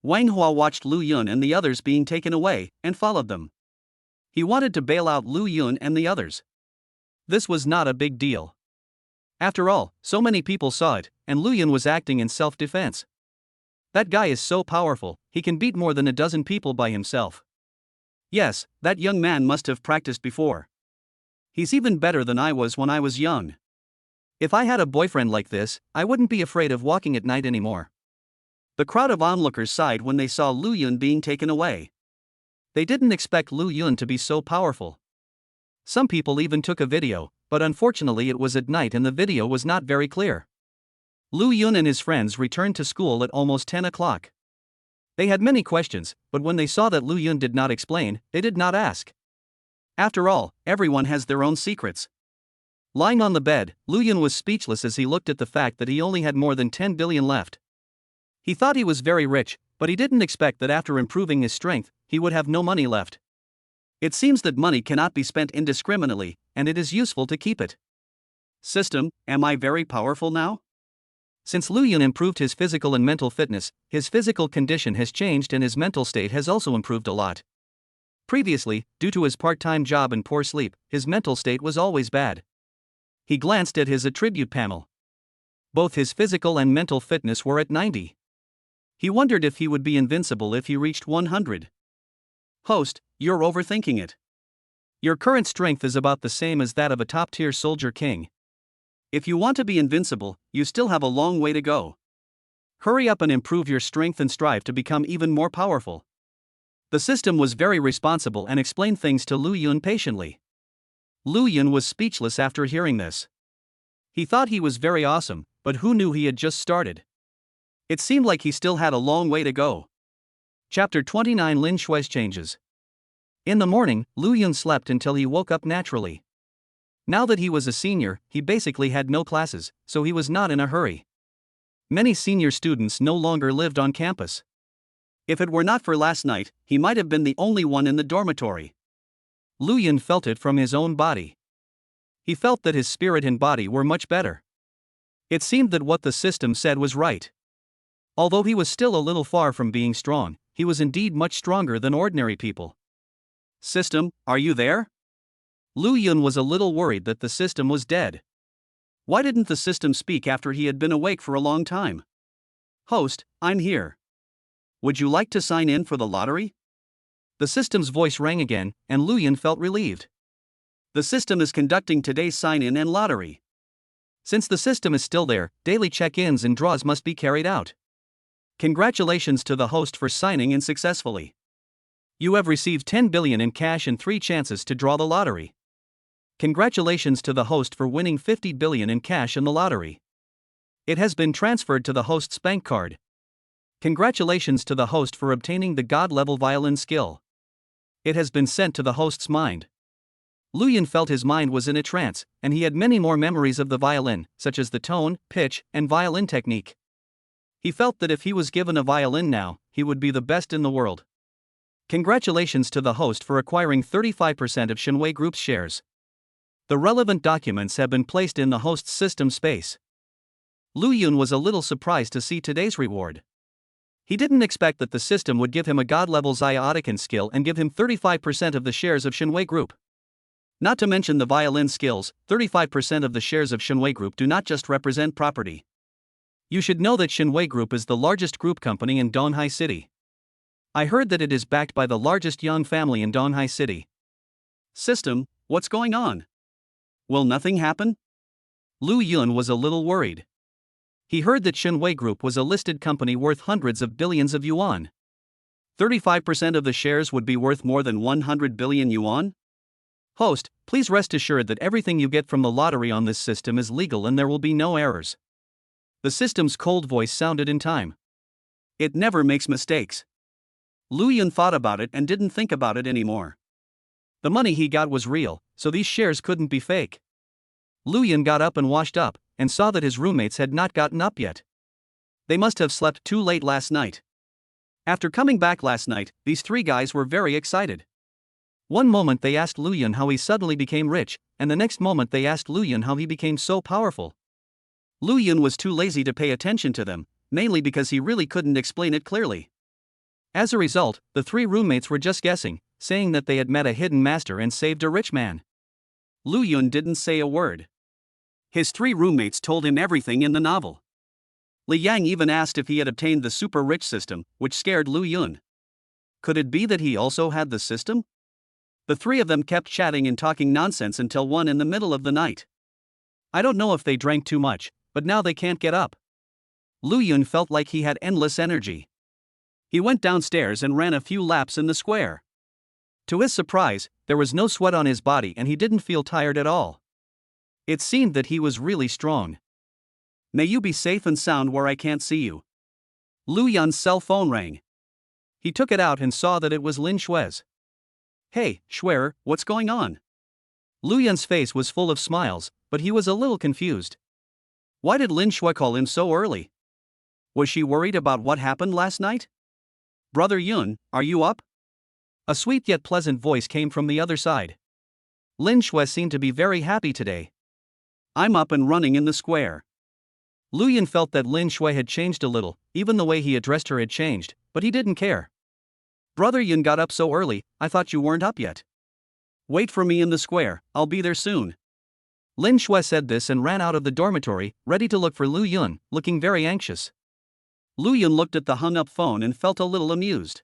Wang Hua watched Lu Yun and the others being taken away, and followed them. He wanted to bail out Lu Yun and the others. This was not a big deal. After all, so many people saw it, and Lu Yun was acting in self-defense. That guy is so powerful, he can beat more than a dozen people by himself. Yes, that young man must have practiced before. He's even better than I was when I was young.
If I had a boyfriend like this, I wouldn't be afraid of walking at night anymore.
The crowd of onlookers sighed when they saw Lu Yun being taken away.
They didn't expect Lu Yun to be so powerful. Some people even took a video, but unfortunately it was at night and the video was not very clear. Lu Yun and his friends returned to school at almost 10 o'clock. They had many questions, but when they saw that Lu Yun did not explain, they did not ask. After all, everyone has their own secrets. Lying on the bed, Lu Yun was speechless as he looked at the fact that he only had more than 10 billion left. He thought he was very rich, but he didn't expect that after improving his strength, he would have no money left. It seems that money cannot be spent indiscriminately, and it is useful to keep it.
System, am I very powerful now?
Since Lu Yun improved his physical and mental fitness, his physical condition has changed and his mental state has also improved a lot. Previously, due to his part-time job and poor sleep, his mental state was always bad. He glanced at his attribute panel. Both his physical and mental fitness were at 90. He wondered if he would be invincible if he reached 100.
Host, you're overthinking it.
Your current strength is about the same as that of a top-tier soldier king.
If you want to be invincible, you still have a long way to go. Hurry up and improve your strength and strive to become even more powerful.
The system was very responsible and explained things to Lu Yun patiently. Lu Yun was speechless after hearing this. He thought he was very awesome, but who knew he had just started?
It seemed like he still had a long way to go.
Chapter 29 Lin Shui's Changes. In the morning, Lu Yun slept until he woke up naturally. Now that he was a senior, he basically had no classes, so he was not in a hurry. Many senior students no longer lived on campus.
If it were not for last night, he might have been the only one in the dormitory.
Lu Yun felt it from his own body. He felt that his spirit and body were much better. It seemed that what the system said was right. Although he was still a little far from being strong, he was indeed much stronger than ordinary people.
System, are you there?
Lu Yun was a little worried that the system was dead.
Why didn't the system speak after he had been awake for a long time? Host, I'm here. Would you like to sign in for the lottery?
The system's voice rang again, and Lu Yun felt relieved.
The system is conducting today's sign-in and lottery.
Since the system is still there, daily check-ins and draws must be carried out.
Congratulations to the host for signing in successfully.
You have received 10 billion in cash and 3 chances to draw the lottery. Congratulations to the host for winning 50 billion in cash in the lottery. It has been transferred to the host's bank card. Congratulations to the host for obtaining the God-level violin skill. It has been sent to the host's mind. Lu Yun felt his mind was in a trance, and he had many more memories of the violin, such as the tone, pitch, and violin technique. He felt that if he was given a violin now, he would be the best in the world. Congratulations to the host for acquiring 35% of Shenwei Group's shares. The relevant documents have been placed in the host's system space. Lu Yun was a little surprised to see today's reward. He didn't expect that the system would give him a god-level Zaya skill and give him 35% of the shares of Shenwei Group. Not to mention the violin skills, 35% of the shares of Shenwei Group do not just represent property. You should know that Shenwei Group is the largest group company in Donghai City. I heard that it is backed by the largest Yang family in Donghai City.
System, what's going on? Will nothing happen?
Lu Yun was a little worried. He heard that Shenwei Group was a listed company worth hundreds of billions of yuan.
35% of the shares would be worth more than 100 billion yuan?
Host, please rest assured that everything you get from the lottery on this system is legal and there will be no errors. The system's cold voice sounded in time.
It never makes mistakes. Lu Yun thought about it and didn't think about it anymore.
The money he got was real, so these shares couldn't be fake. Lu Yun got up and washed up, and saw that his roommates had not gotten up yet.
They must have slept too late last night. After coming back last night, these 3 guys were very excited.
One moment they asked Lu Yun how he suddenly became rich, and the next moment they asked Lu Yun how he became so powerful.
Lu Yun was too lazy to pay attention to them, mainly because he really couldn't explain it clearly.
As a result, the 3 roommates were just guessing, saying that they had met a hidden master and saved a rich man.
Lu Yun didn't say a word. His 3 roommates told him everything in the novel. Li Yang even asked if he had obtained the super rich system, which scared Lu Yun. Could it be that he also had the system? The 3 of them kept chatting and talking nonsense until 1 in the middle of the night.
I don't know if they drank too much, but now they can't get up.
Lu Yun felt like he had endless energy. He went downstairs and ran a few laps in the square.
To his surprise, there was no sweat on his body and he didn't feel tired at all. It seemed that he was really strong.
May you be safe and sound where I can't see you. Lu Yun's cell phone rang.
He took it out and saw that it was Lin Shui's.
Hey, Schwer, what's going on?
Lu Yun's face was full of smiles, but he was a little confused.
Why did Lin Shui call him so early? Was she worried about what happened last night? Brother Yun, are you up?
A sweet yet pleasant voice came from the other side. Lin Shui seemed to be very happy today.
I'm up and running in the square.
Lu Yun felt that Lin Shui had changed a little, even the way he addressed her had changed, but he didn't care.
Brother Yun got up so early, I thought you weren't up yet. Wait for me in the square, I'll be there soon.
Lin Shui said this and ran out of the dormitory, ready to look for Lu Yun, looking very anxious.
Lu Yun looked at the hung-up phone and felt a little amused.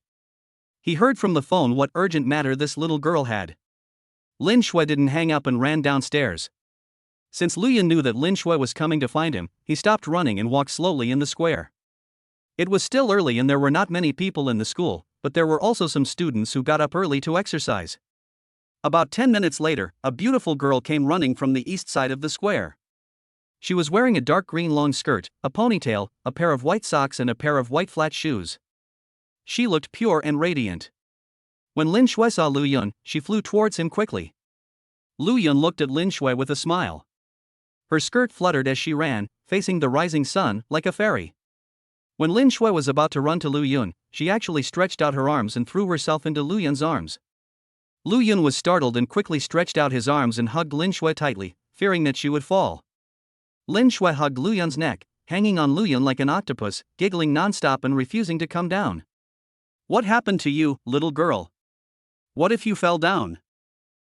He heard from the phone what urgent matter this little girl had. Lin Shui didn't hang up and ran downstairs. Since Lu Yun knew that Lin Shui was coming to find him, he stopped running and walked slowly in the square. It was still early and there were not many people in the school, but there were also some students who got up early to exercise.
About 10 minutes later, a beautiful girl came running from the east side of the square.
She was wearing a dark green long skirt, a ponytail, a pair of white socks and a pair of white flat shoes. She looked pure and radiant. When Lin Shui saw Lu Yun, she flew towards him quickly.
Lu Yun looked at Lin Shui with a smile.
Her skirt fluttered as she ran, facing the rising sun, like a fairy. When Lin Shui was about to run to Lu Yun, she actually stretched out her arms and threw herself into Lu Yun's arms. Lu Yun was startled and quickly stretched out his arms and hugged Lin Shui tightly, fearing that she would fall. Lin Shui hugged Lu Yun's neck, hanging on Lu Yun like an octopus, giggling nonstop and refusing to come down.
What happened to you, little girl? What if you fell down?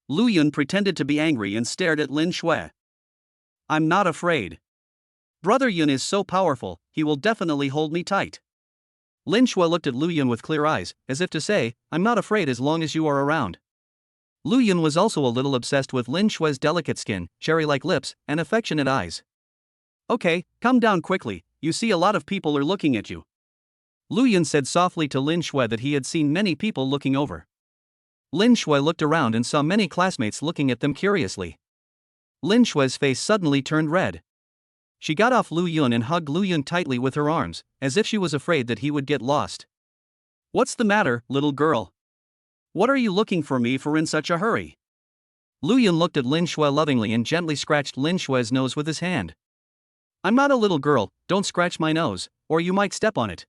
Lu Yun pretended to be angry and stared at Lin Shui. I'm not afraid. Brother Yun is so powerful, he will definitely hold me tight.
Lin Shui looked at Lu Yun with clear eyes, as if to say, I'm not afraid as long as you are around. Lu Yun was also a little obsessed with Lin Shui's delicate skin, cherry-like lips, and affectionate eyes.
Okay, come down quickly, you see a lot of people are looking at you.
Lu Yun said softly to Lin Shui that he had seen many people looking over. Lin Shui looked around and saw many classmates looking at them curiously. Lin Shui's face suddenly turned red. She got off Lu Yun and hugged Lu Yun tightly with her arms, as if she was afraid that he would get lost.
What's the matter, little girl? What are you looking for me for in such a hurry?
Lu Yun looked at Lin Shui lovingly and gently scratched Lin Shui's nose with his hand. I'm not a little girl, don't scratch my nose, or you might step on it.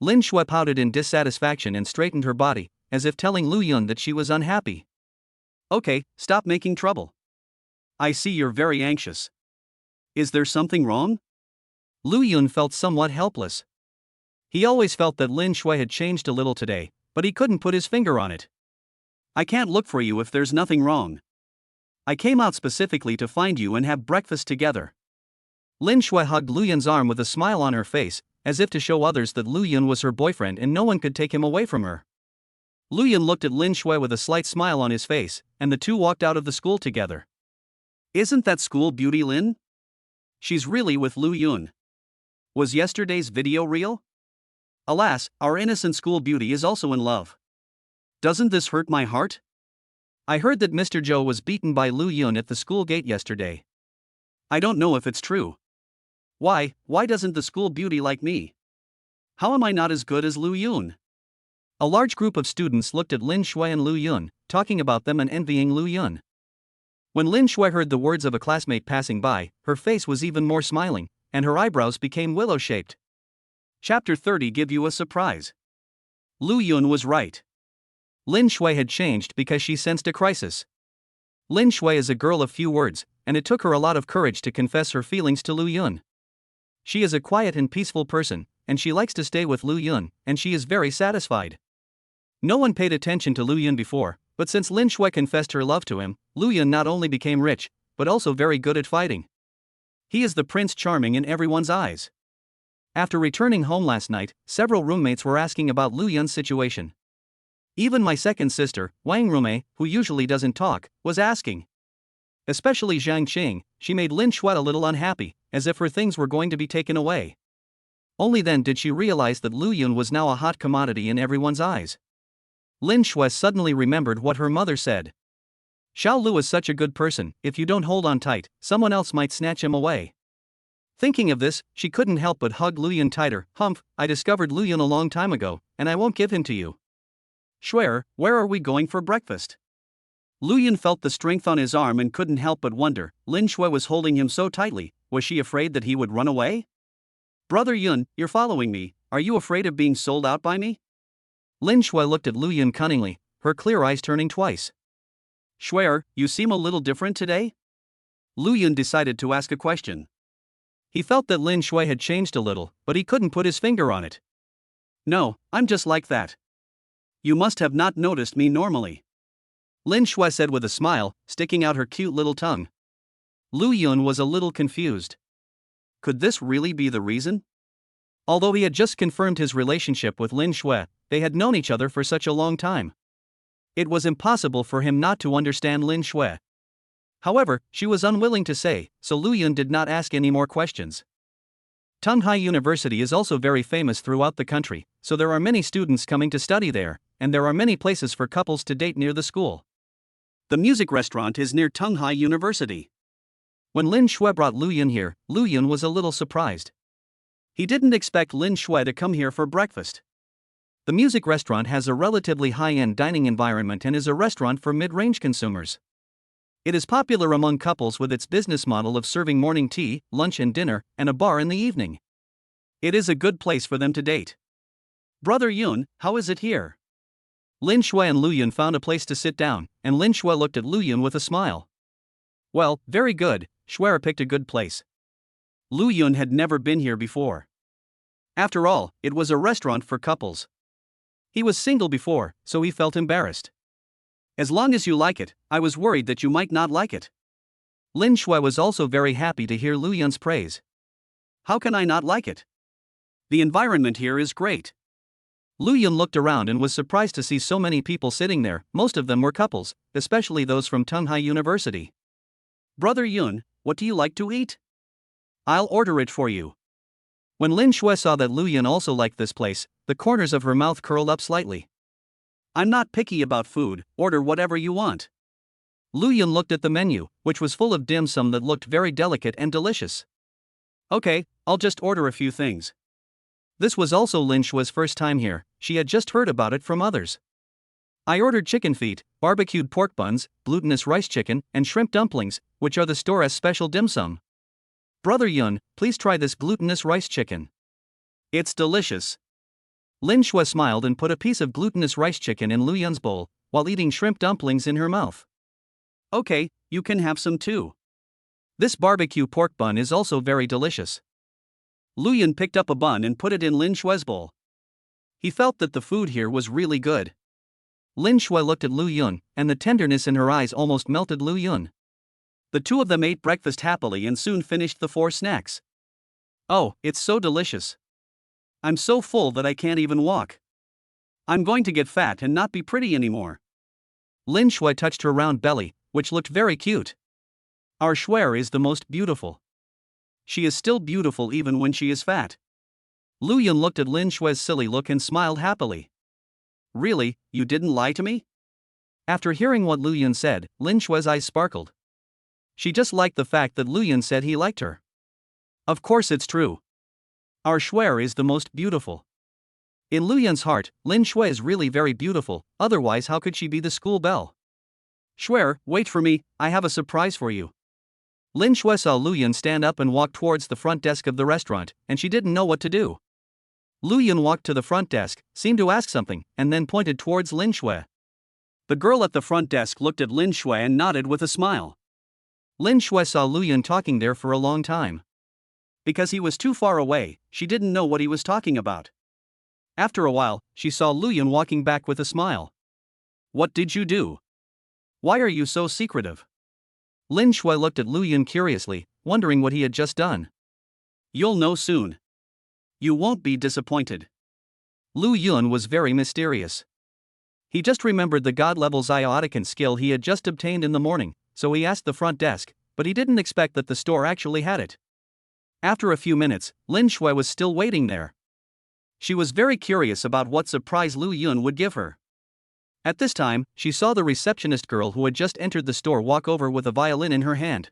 Lin Shui pouted in dissatisfaction and straightened her body, as if telling Lu Yun that she was unhappy.
Okay, stop making trouble. I see you're very anxious. Is there something wrong?
Lu Yun felt somewhat helpless. He always felt that Lin Shui had changed a little today, but he couldn't put his finger on it.
I can't look for you if there's nothing wrong. I came out specifically to find you and have breakfast together.
Lin Shui hugged Lu Yun's arm with a smile on her face, as if to show others that Lu Yun was her boyfriend and no one could take him away from her. Lu Yun looked at Lin Shui with a slight smile on his face, and the two walked out of the school together.
Isn't that school beauty Lin? She's really with Lu Yun. Was yesterday's video real? Alas, our innocent school beauty is also in love. Doesn't this hurt my heart?
I heard that Mr. Zhou was beaten by Lu Yun at the school gate yesterday.
I don't know if it's true. Why doesn't the school beauty like me? How am I not as good as Lu Yun?
A large group of students looked at Lin Shui and Lu Yun, talking about them and envying Lu Yun. When Lin Shui heard the words of a classmate passing by, her face was even more smiling, and her eyebrows became willow-shaped.
Chapter 30 give you a surprise. Lu Yun was right.
Lin Shui had changed because she sensed a crisis. Lin Shui is a girl of few words, and it took her a lot of courage to confess her feelings to Lu Yun. She is a quiet and peaceful person, and she likes to stay with Lu Yun, and she is very satisfied. No one paid attention to Lu Yun before, but since Lin Shui confessed her love to him, Lu Yun not only became rich, but also very good at fighting. He is the Prince Charming in everyone's eyes. After returning home last night, several roommates were asking about Lu Yun's situation. Even my second sister, Wang Rume, who usually doesn't talk, was asking. Especially Zhang Qing, she made Lin Shui a little unhappy, as if her things were going to be taken away. Only then did she realize that Lu Yun was now a hot commodity in everyone's eyes. Lin Shui suddenly remembered what her mother said. Xiao Lu is such a good person, if you don't hold on tight, someone else might snatch him away. Thinking of this, she couldn't help but hug Luyan tighter. Humph, I discovered Luyan a long time ago, and I won't give him to you.
Shuer, where are we going for breakfast? Luyan felt the strength on his arm and couldn't help but wonder. Lin Shui was holding him so tightly, was she afraid that he would run away? Brother Yun, you're following me, are you afraid of being sold out by me?
Lin Shui looked at Luyan cunningly, her clear eyes turning twice.
Shuer, you seem a little different today? Luyan decided to ask a question.
He felt that Lin Shui had changed a little, but he couldn't put his finger on it.
No, I'm just like that. You must have not noticed me normally.
Lin Shui said with a smile, sticking out her cute little tongue. Lu Yun was a little confused.
Could this really be the reason?
Although he had just confirmed his relationship with Lin Shui, they had known each other for such a long time. It was impossible for him not to understand Lin Shui. However, she was unwilling to say, so Lu Yun did not ask any more questions. Tunghai University is also very famous throughout the country, so there are many students coming to study there, and there are many places for couples to date near the school.
The music restaurant is near Tunghai University.
When Lin Shui brought Lu Yun here, Lu Yun was a little surprised.
He didn't expect Lin Shui to come here for breakfast.
The music restaurant has a relatively high-end dining environment and is a restaurant for mid-range consumers. It is popular among couples with its business model of serving morning tea, lunch and dinner, and a bar in the evening.
It is a good place for them to date. Brother Yun, how is it here?
Lin Shui and Lu Yun found a place to sit down, and Lin Shui looked at Lu Yun with a smile.
Well, very good, Shuer picked a good place. Lu Yun had never been here before. After all, it was a restaurant for couples. He was single before, so he felt embarrassed. As long as you like it, I was worried that you might not like it.
Lin Shui was also very happy to hear Lu Yun's praise.
How can I not like it? The environment here is great.
Lu Yun looked around and was surprised to see so many people sitting there. Most of them were couples, especially those from Tunghai University.
Brother Yun, what do you like to eat? I'll order it for you.
When Lin Shui saw that Lu Yun also liked this place, the corners of her mouth curled up slightly.
I'm not picky about food, order whatever you want.
Lu Yun looked at the menu, which was full of dim sum that looked very delicate and delicious.
Okay, I'll just order a few things.
This was also Lin Shui's first time here, she had just heard about it from others. I ordered chicken feet, barbecued pork buns, glutinous rice chicken, and shrimp dumplings, which are the store's special dim sum. Brother Yun, please try this glutinous rice chicken.
It's delicious.
Lin Shui smiled and put a piece of glutinous rice chicken in Lu Yun's bowl, while eating shrimp dumplings in her mouth.
Okay, you can have some too.
This barbecue pork bun is also very delicious.
Lu Yun picked up a bun and put it in Lin Shui's bowl. He felt that the food here was really good.
Lin Shui looked at Lu Yun, and the tenderness in her eyes almost melted Lu Yun.
The two of them ate breakfast happily and soon finished the 4 snacks. Oh, it's so delicious. I'm so full that I can't even walk. I'm going to get fat and not be pretty anymore.
Lin Shui touched her round belly, which looked very cute.
Our Shuer is the most beautiful. She is still beautiful even when she is fat.
Lu Yun looked at Lin Shui's silly look and smiled happily.
Really, you didn't lie to me?
After hearing what Lu Yun said, Lin Shui's eyes sparkled. She just liked the fact that Lu Yun said he liked her.
Of course it's true. Our Shuer is the most beautiful.
In Lu Yun's heart, Lin Shui is really very beautiful, otherwise how could she be the school belle?
Shuer, wait for me, I have a surprise for you.
Lin Shui saw Lu Yun stand up and walk towards the front desk of the restaurant, and she didn't know what to do. Lu Yun walked to the front desk, seemed to ask something, and then pointed towards Lin Shui.
The girl at the front desk looked at Lin Shui and nodded with a smile.
Lin Shui saw Lu Yun talking there for a long time.
Because he was too far away, she didn't know what he was talking about. After a while, she saw Lu Yun walking back with a smile. What did you do? Why are you so secretive?
Lin Shui looked at Lu Yun curiously, wondering what he had just done.
You'll know soon. You won't be disappointed.
Lu Yun was very mysterious. He just remembered the god-level Ziotican skill he had just obtained in the morning, so he asked the front desk, but he didn't expect that the store actually had it. After a few minutes, Lin Shui was still waiting there. She was very curious about what surprise Lu Yun would give her. At this time, she saw the receptionist girl who had just entered the store walk over with a violin in her hand.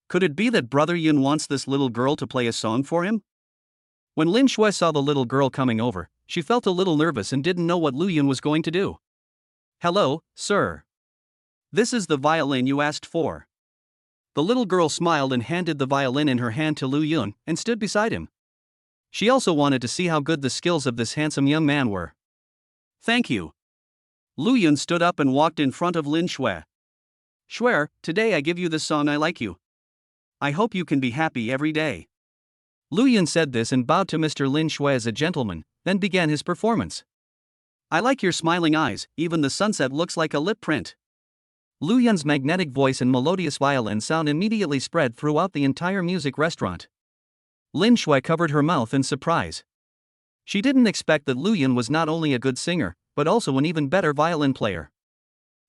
Could it be that Brother Yun wants this little girl to play a song for him?
When Lin Shui saw the little girl coming over, she felt a little nervous and didn't know what Lu Yun was going to do.
Hello, sir. This is the violin you asked for.
The little girl smiled and handed the violin in her hand to Lu Yun and stood beside him. She also wanted to see how good the skills of this handsome young man were.
Thank you. Lu Yun stood up and walked in front of Lin Shui. Shui, today I give you this song I like you. I hope you can be happy every day.
Lu Yun said this and bowed to Mr. Lin Shui as a gentleman, then began his performance.
I like your smiling eyes, even the sunset looks like a lip print.
Lu Yun's magnetic voice and melodious violin sound immediately spread throughout the entire music restaurant. Lin Shui covered her mouth in surprise. She didn't expect that Lu Yun was not only a good singer, but also an even better violin player.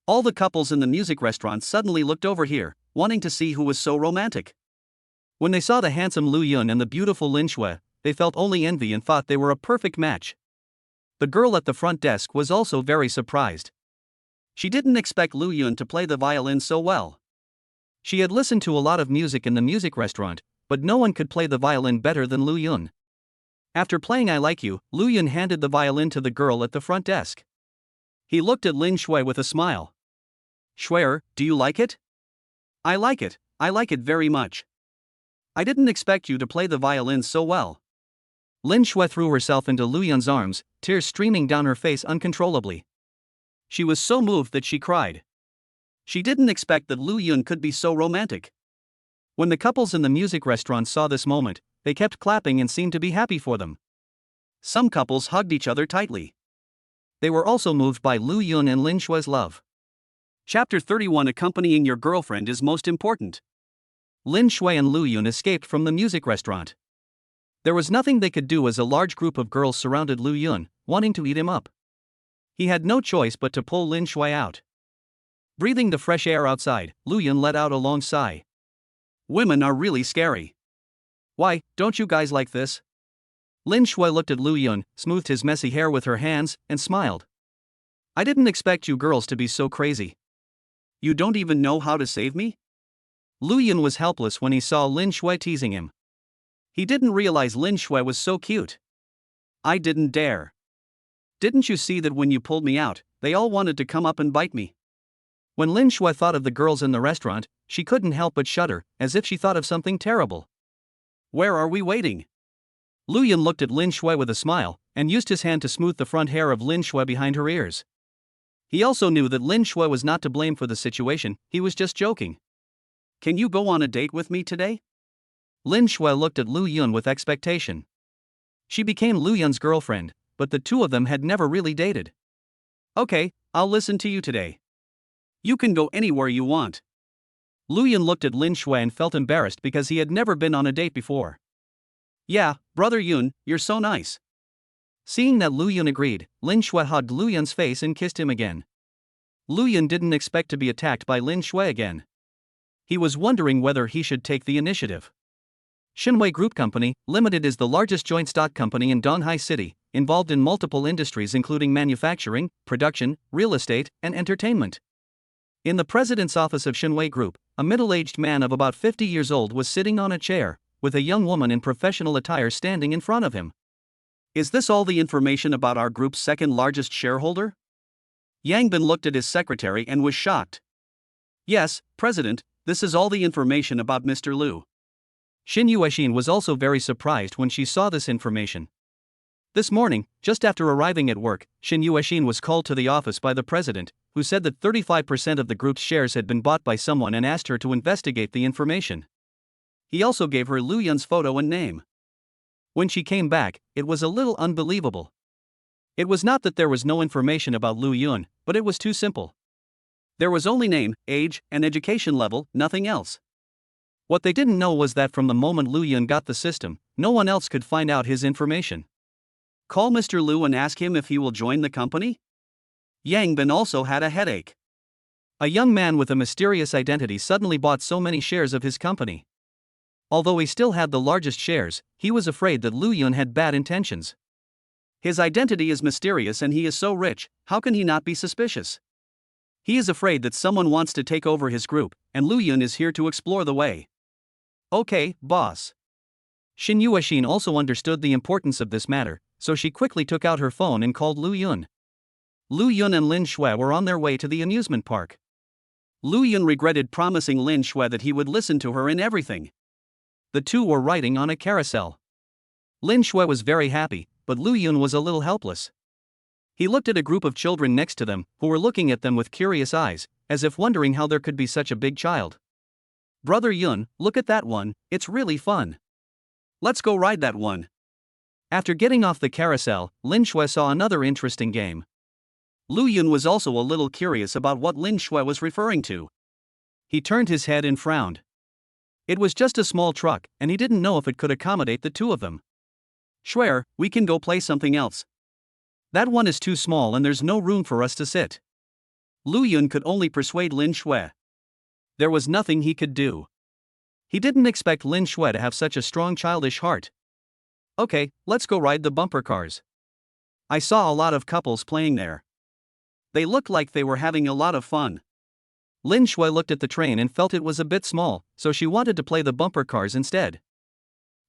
All the couples in the music restaurant suddenly looked over here, wanting to see who was so romantic.
When they saw the handsome Lu Yun and the beautiful Lin Shui, they felt only envy and thought they were a perfect match. The girl at the front desk was also very surprised.
She didn't expect Lu Yun to play the violin so well.
She had listened to a lot of music in the music restaurant, but no one could play the violin better than Lu Yun. After playing I Like You, Lu Yun handed the violin to the girl at the front desk.
He looked at Lin Shui with a smile. Shui, do you like it? I like it very much. I didn't expect you to play the violin so well.
Lin Shui threw herself into Lu Yun's arms, tears streaming down her face uncontrollably.
She was so moved that she cried. She didn't expect that Lu Yun could be so romantic.
When the couples in the music restaurant saw this moment, they kept clapping and seemed to be happy for them.
Some couples hugged each other tightly.
They were also moved by Lu Yun and Lin Shui's love.
Chapter 31 Accompanying your girlfriend is most important.
Lin Shui and Lu Yun escaped from the music restaurant. There was nothing they could do as a large group of girls surrounded Lu Yun, wanting to eat him up. He had no choice but to pull Lin Shui out. Breathing the fresh air outside, Lu Yun let out a long sigh.
Women are really scary.
Why, don't you guys like this? Lin Shui looked at Lu Yun, smoothed his messy hair with her hands, and smiled. I didn't expect you girls to be so crazy.
You don't even know how to save me?
Lu Yun was helpless when he saw Lin Shui teasing him.
He didn't realize Lin Shui was so cute. I didn't dare. Didn't you see that when you pulled me out, they all wanted to come up and bite me?
When Lin Shui thought of the girls in the restaurant, she couldn't help but shudder, as if she thought of something terrible.
Where are we waiting?
Lu Yun looked at Lin Shui with a smile, and used his hand to smooth the front hair of Lin Shui behind her ears. He also knew that Lin Shui was not to blame for the situation, he was just joking.
Can you go on a date with me today?
Lin Shui looked at Lu Yun with expectation. She became Lu Yun's girlfriend, but the two of them had never really dated.
Okay, I'll listen to you today. You can go anywhere you want.
Lu Yun looked at Lin Shui and felt embarrassed because he had never been on a date before.
Yeah, Brother Yun, you're so nice.
Seeing that Lu Yun agreed, Lin Shui hugged Lu Yun's face and kissed him again. Lu Yun didn't expect to be attacked by Lin Shui again. He was wondering whether he should take the initiative. Shinwei Group Company, Limited is the largest joint stock company in Donghai City, involved in multiple industries including manufacturing, production, real estate, and entertainment. In the president's office of Shinwei Group, a middle-aged man of about 50 years old was sitting on a chair, with a young woman in professional attire standing in front of him.
Is this all the information about our group's second largest shareholder? Yang Bin looked at his secretary and was shocked. Yes, President, this is all the information about Mr. Liu.
Xin Yuexin was also very surprised when she saw this information. This morning, just after arriving at work, Xin Yuexin was called to the office by the president, who said that 35% of the group's shares had been bought by someone and asked her to investigate the information. He also gave her Lu Yun's photo and name. When she came back, it was a little unbelievable. It was not that there was no information about Lu Yun, but it was too simple.
There was only name, age, and education level, nothing else.
What they didn't know was that from the moment Lu Yun got the system, no one else could find out his information.
Call Mr. Liu and ask him if he will join the company? Yang Bin also had a headache.
A young man with a mysterious identity suddenly bought so many shares of his company. Although he still had the largest shares, he was afraid that Lu Yun had bad intentions.
His identity is mysterious and he is so rich, how can he not be suspicious? He is afraid that someone wants to take over his group, and Lu Yun is here to explore the way.
Okay, boss. Shin Yuexin also understood the importance of this matter, so she quickly took out her phone and called Lu Yun. Lu Yun and Lin Shui were on their way to the amusement park.
Lu Yun regretted promising Lin Shui that he would listen to her in everything.
The two were riding on a carousel. Lin Shui was very happy, but Lu Yun was a little helpless. He looked at a group of children next to them, who were looking at them with curious eyes, as if wondering how there could be such a big child.
Brother Yun, look at that one, it's really fun. Let's go ride that one.
After getting off the carousel, Lin Shui saw another interesting game.
Lu Yun was also a little curious about what Lin Shui was referring to.
He turned his head and frowned. It was just a small truck, and he didn't know if it could accommodate the two of them.
Shuer, we can go play something else.
That one is too small and there's no room for us to sit.
Lu Yun could only persuade Lin Shui.
There was nothing he could do. He didn't expect Lin Shui to have such a strong childish heart.
Okay, let's go ride the bumper cars. I saw a lot of couples playing there. They looked like they were having a lot of fun.
Lin Shui looked at the train and felt it was a bit small, so she wanted to play the bumper cars instead.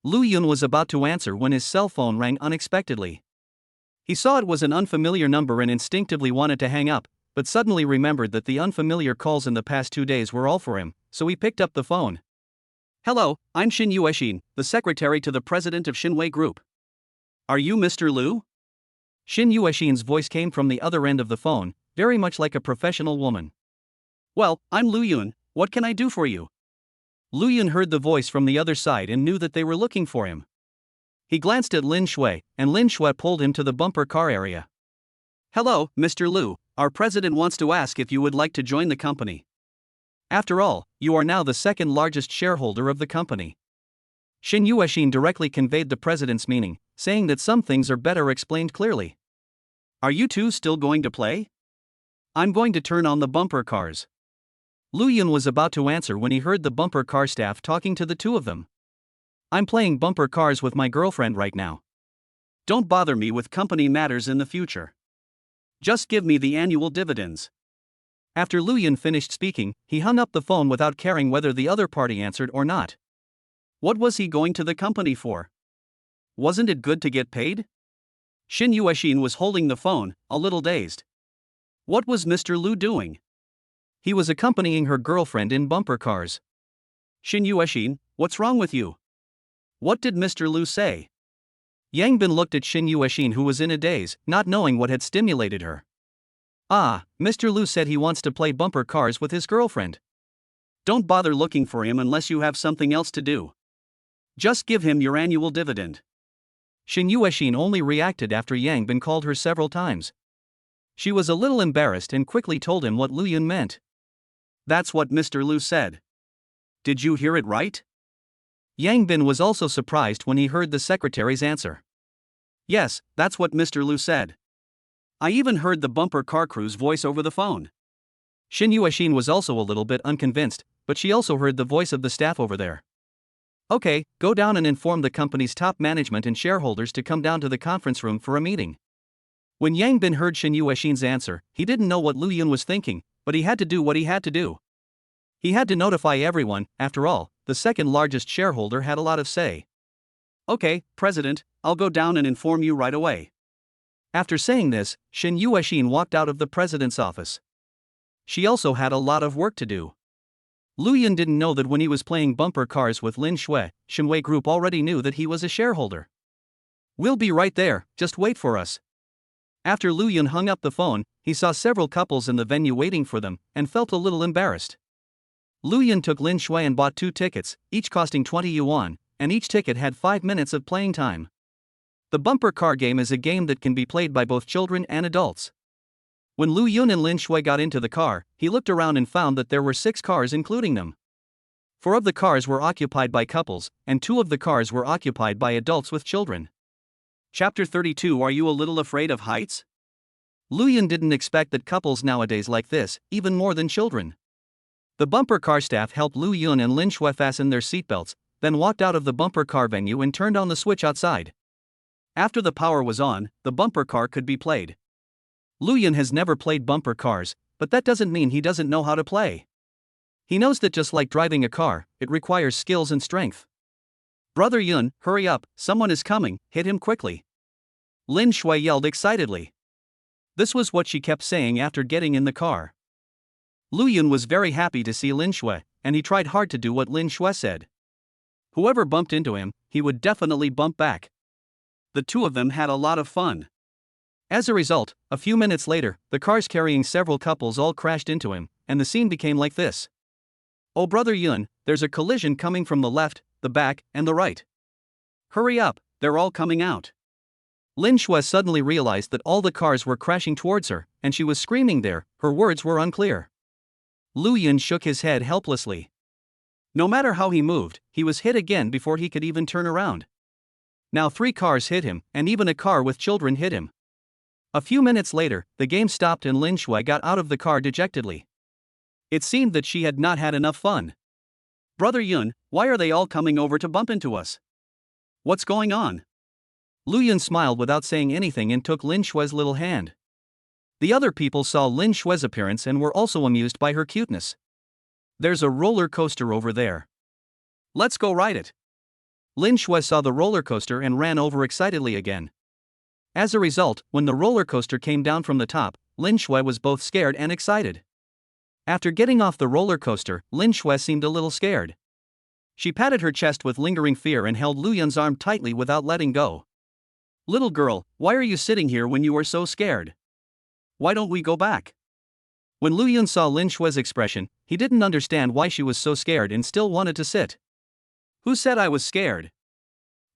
Lu Yun was about to answer when his cell phone rang unexpectedly. He saw it was an unfamiliar number and instinctively wanted to hang up, but suddenly remembered that the unfamiliar calls in the past 2 days were all for him, so he picked up the phone.
Hello, I'm Shin Yuexin, the secretary to the president of Xinwei Group. Are you Mr. Lu?
Shin Yuexin's voice came from the other end of the phone, very much like a professional woman.
Well, I'm Lu Yun, what can I do for you?
Lu Yun heard the voice from the other side and knew that they were looking for him. He glanced at Lin Shui, and Lin Shui pulled him to the bumper car area.
Hello, Mr. Lu, our president wants to ask if you would like to join the company.
After all, you are now the second largest shareholder of the company. Shin Yuexin directly conveyed the president's meaning, saying that some things are better explained clearly.
Are you two still going to play?
I'm going to turn on the bumper cars. Lu Yun was about to answer when he heard the bumper car staff talking to the two of them. I'm playing bumper cars with my girlfriend right now.
Don't bother me with company matters in the future. Just give me the annual dividends.
After Lu Yun finished speaking, he hung up the phone without caring whether the other party answered or not.
What was he going to the company for? Wasn't it good to get paid? Shin Yuexin was holding the phone, a little dazed. What was Mr. Lu doing?
He was accompanying her girlfriend in bumper cars.
Shin Yuexin, what's wrong with you? What did Mr. Lu say?
Yang Bin looked at Shin Yuexin, who was in a daze, not knowing what had stimulated her. Ah, Mr. Lu said he wants to play bumper cars with his girlfriend.
Don't bother looking for him unless you have something else to do. Just give him your annual dividend.
Shin Yuexin only reacted after Yang Bin called her several times. She was a little embarrassed and quickly told him what Lu Yun meant.
That's what Mr. Lu said. Did you hear it right?
Yang Bin was also surprised when he heard the secretary's answer.
Yes, that's what Mr. Lu said. I even heard the bumper car crew's voice over the phone.
Shin Yuexin was also a little bit unconvinced, but she also heard the voice of the staff over there. Okay, go down and inform the company's top management and shareholders to come down to the conference room for a meeting. When Yang Bin heard Shin Yuexin's answer, he didn't know what Lu Yun was thinking, but he had to do what he had to do. He had to notify everyone. After all, the second largest shareholder had a lot of say.
Okay, President, I'll go down and inform you right away.
After saying this, Shin Yuexin walked out of the president's office. She also had a lot of work to do. Lu Yun didn't know that when he was playing bumper cars with Lin Shui, Xinwei Group already knew that he was a shareholder. We'll be right there, just wait for us. After Lu Yun hung up the phone, he saw several couples in the venue waiting for them, and felt a little embarrassed. Lu Yun took Lin Shui and bought 2 tickets, each costing 20 yuan, and each ticket had 5 minutes of playing time. The bumper car game is a game that can be played by both children and adults. When Lu Yun and Lin Shui got into the car, he looked around and found that there were 6 cars including them. 4 of the cars were occupied by couples, and 2 of the cars were occupied by adults with children.
Chapter 32. Are you a little afraid of heights?
Lu Yun didn't expect that couples nowadays like this, even more than children. The bumper car staff helped Lu Yun and Lin Shui fasten their seatbelts, then walked out of the bumper car venue and turned on the switch outside.
After the power was on, the bumper car could be played.
Lu Yun has never played bumper cars, but that doesn't mean he doesn't know how to play. He knows that just like driving a car, it requires skills and strength.
Brother Yun, hurry up, someone is coming, hit him quickly. Lin Shui yelled excitedly.
This was what she kept saying after getting in the car.
Lu Yun was very happy to see Lin Shui, and he tried hard to do what Lin Shui said. Whoever bumped into him, he would definitely bump back. The two of them had a lot of fun.
As a result, a few minutes later, the cars carrying several couples all crashed into him, and the scene became like this.
Oh Brother Yun, there's a collision coming from the left, the back, and the right. Hurry up, they're all coming out.
Lin Shui suddenly realized that all the cars were crashing towards her, and she was screaming there, her words were unclear.
Lu Yun shook his head helplessly. No matter how he moved, he was hit again before he could even turn around. Now 3 cars hit him, and even a car with children hit him.
A few minutes later, the game stopped and Lin Shui got out of the car dejectedly.
It seemed that she had not had enough fun. Brother Yun, why are they all coming over to bump into us? What's going on?
Lu Yun smiled without saying anything and took Lin Shui's little hand. The other people saw Lin Shui's appearance and were also amused by her cuteness.
There's a roller coaster over there. Let's go ride it.
Lin Shui saw the roller coaster and ran over excitedly again. As a result, when the roller coaster came down from the top, Lin Shui was both scared and excited. After getting off the roller coaster, Lin Shui seemed a little scared. She patted her chest with lingering fear and held Lu Yun's arm tightly without letting go.
Little girl, why are you sitting here when you are so scared? Why don't we go back?
When Lu Yun saw Lin Shui's expression, he didn't understand why she was so scared and still wanted to sit.
Who said I was scared?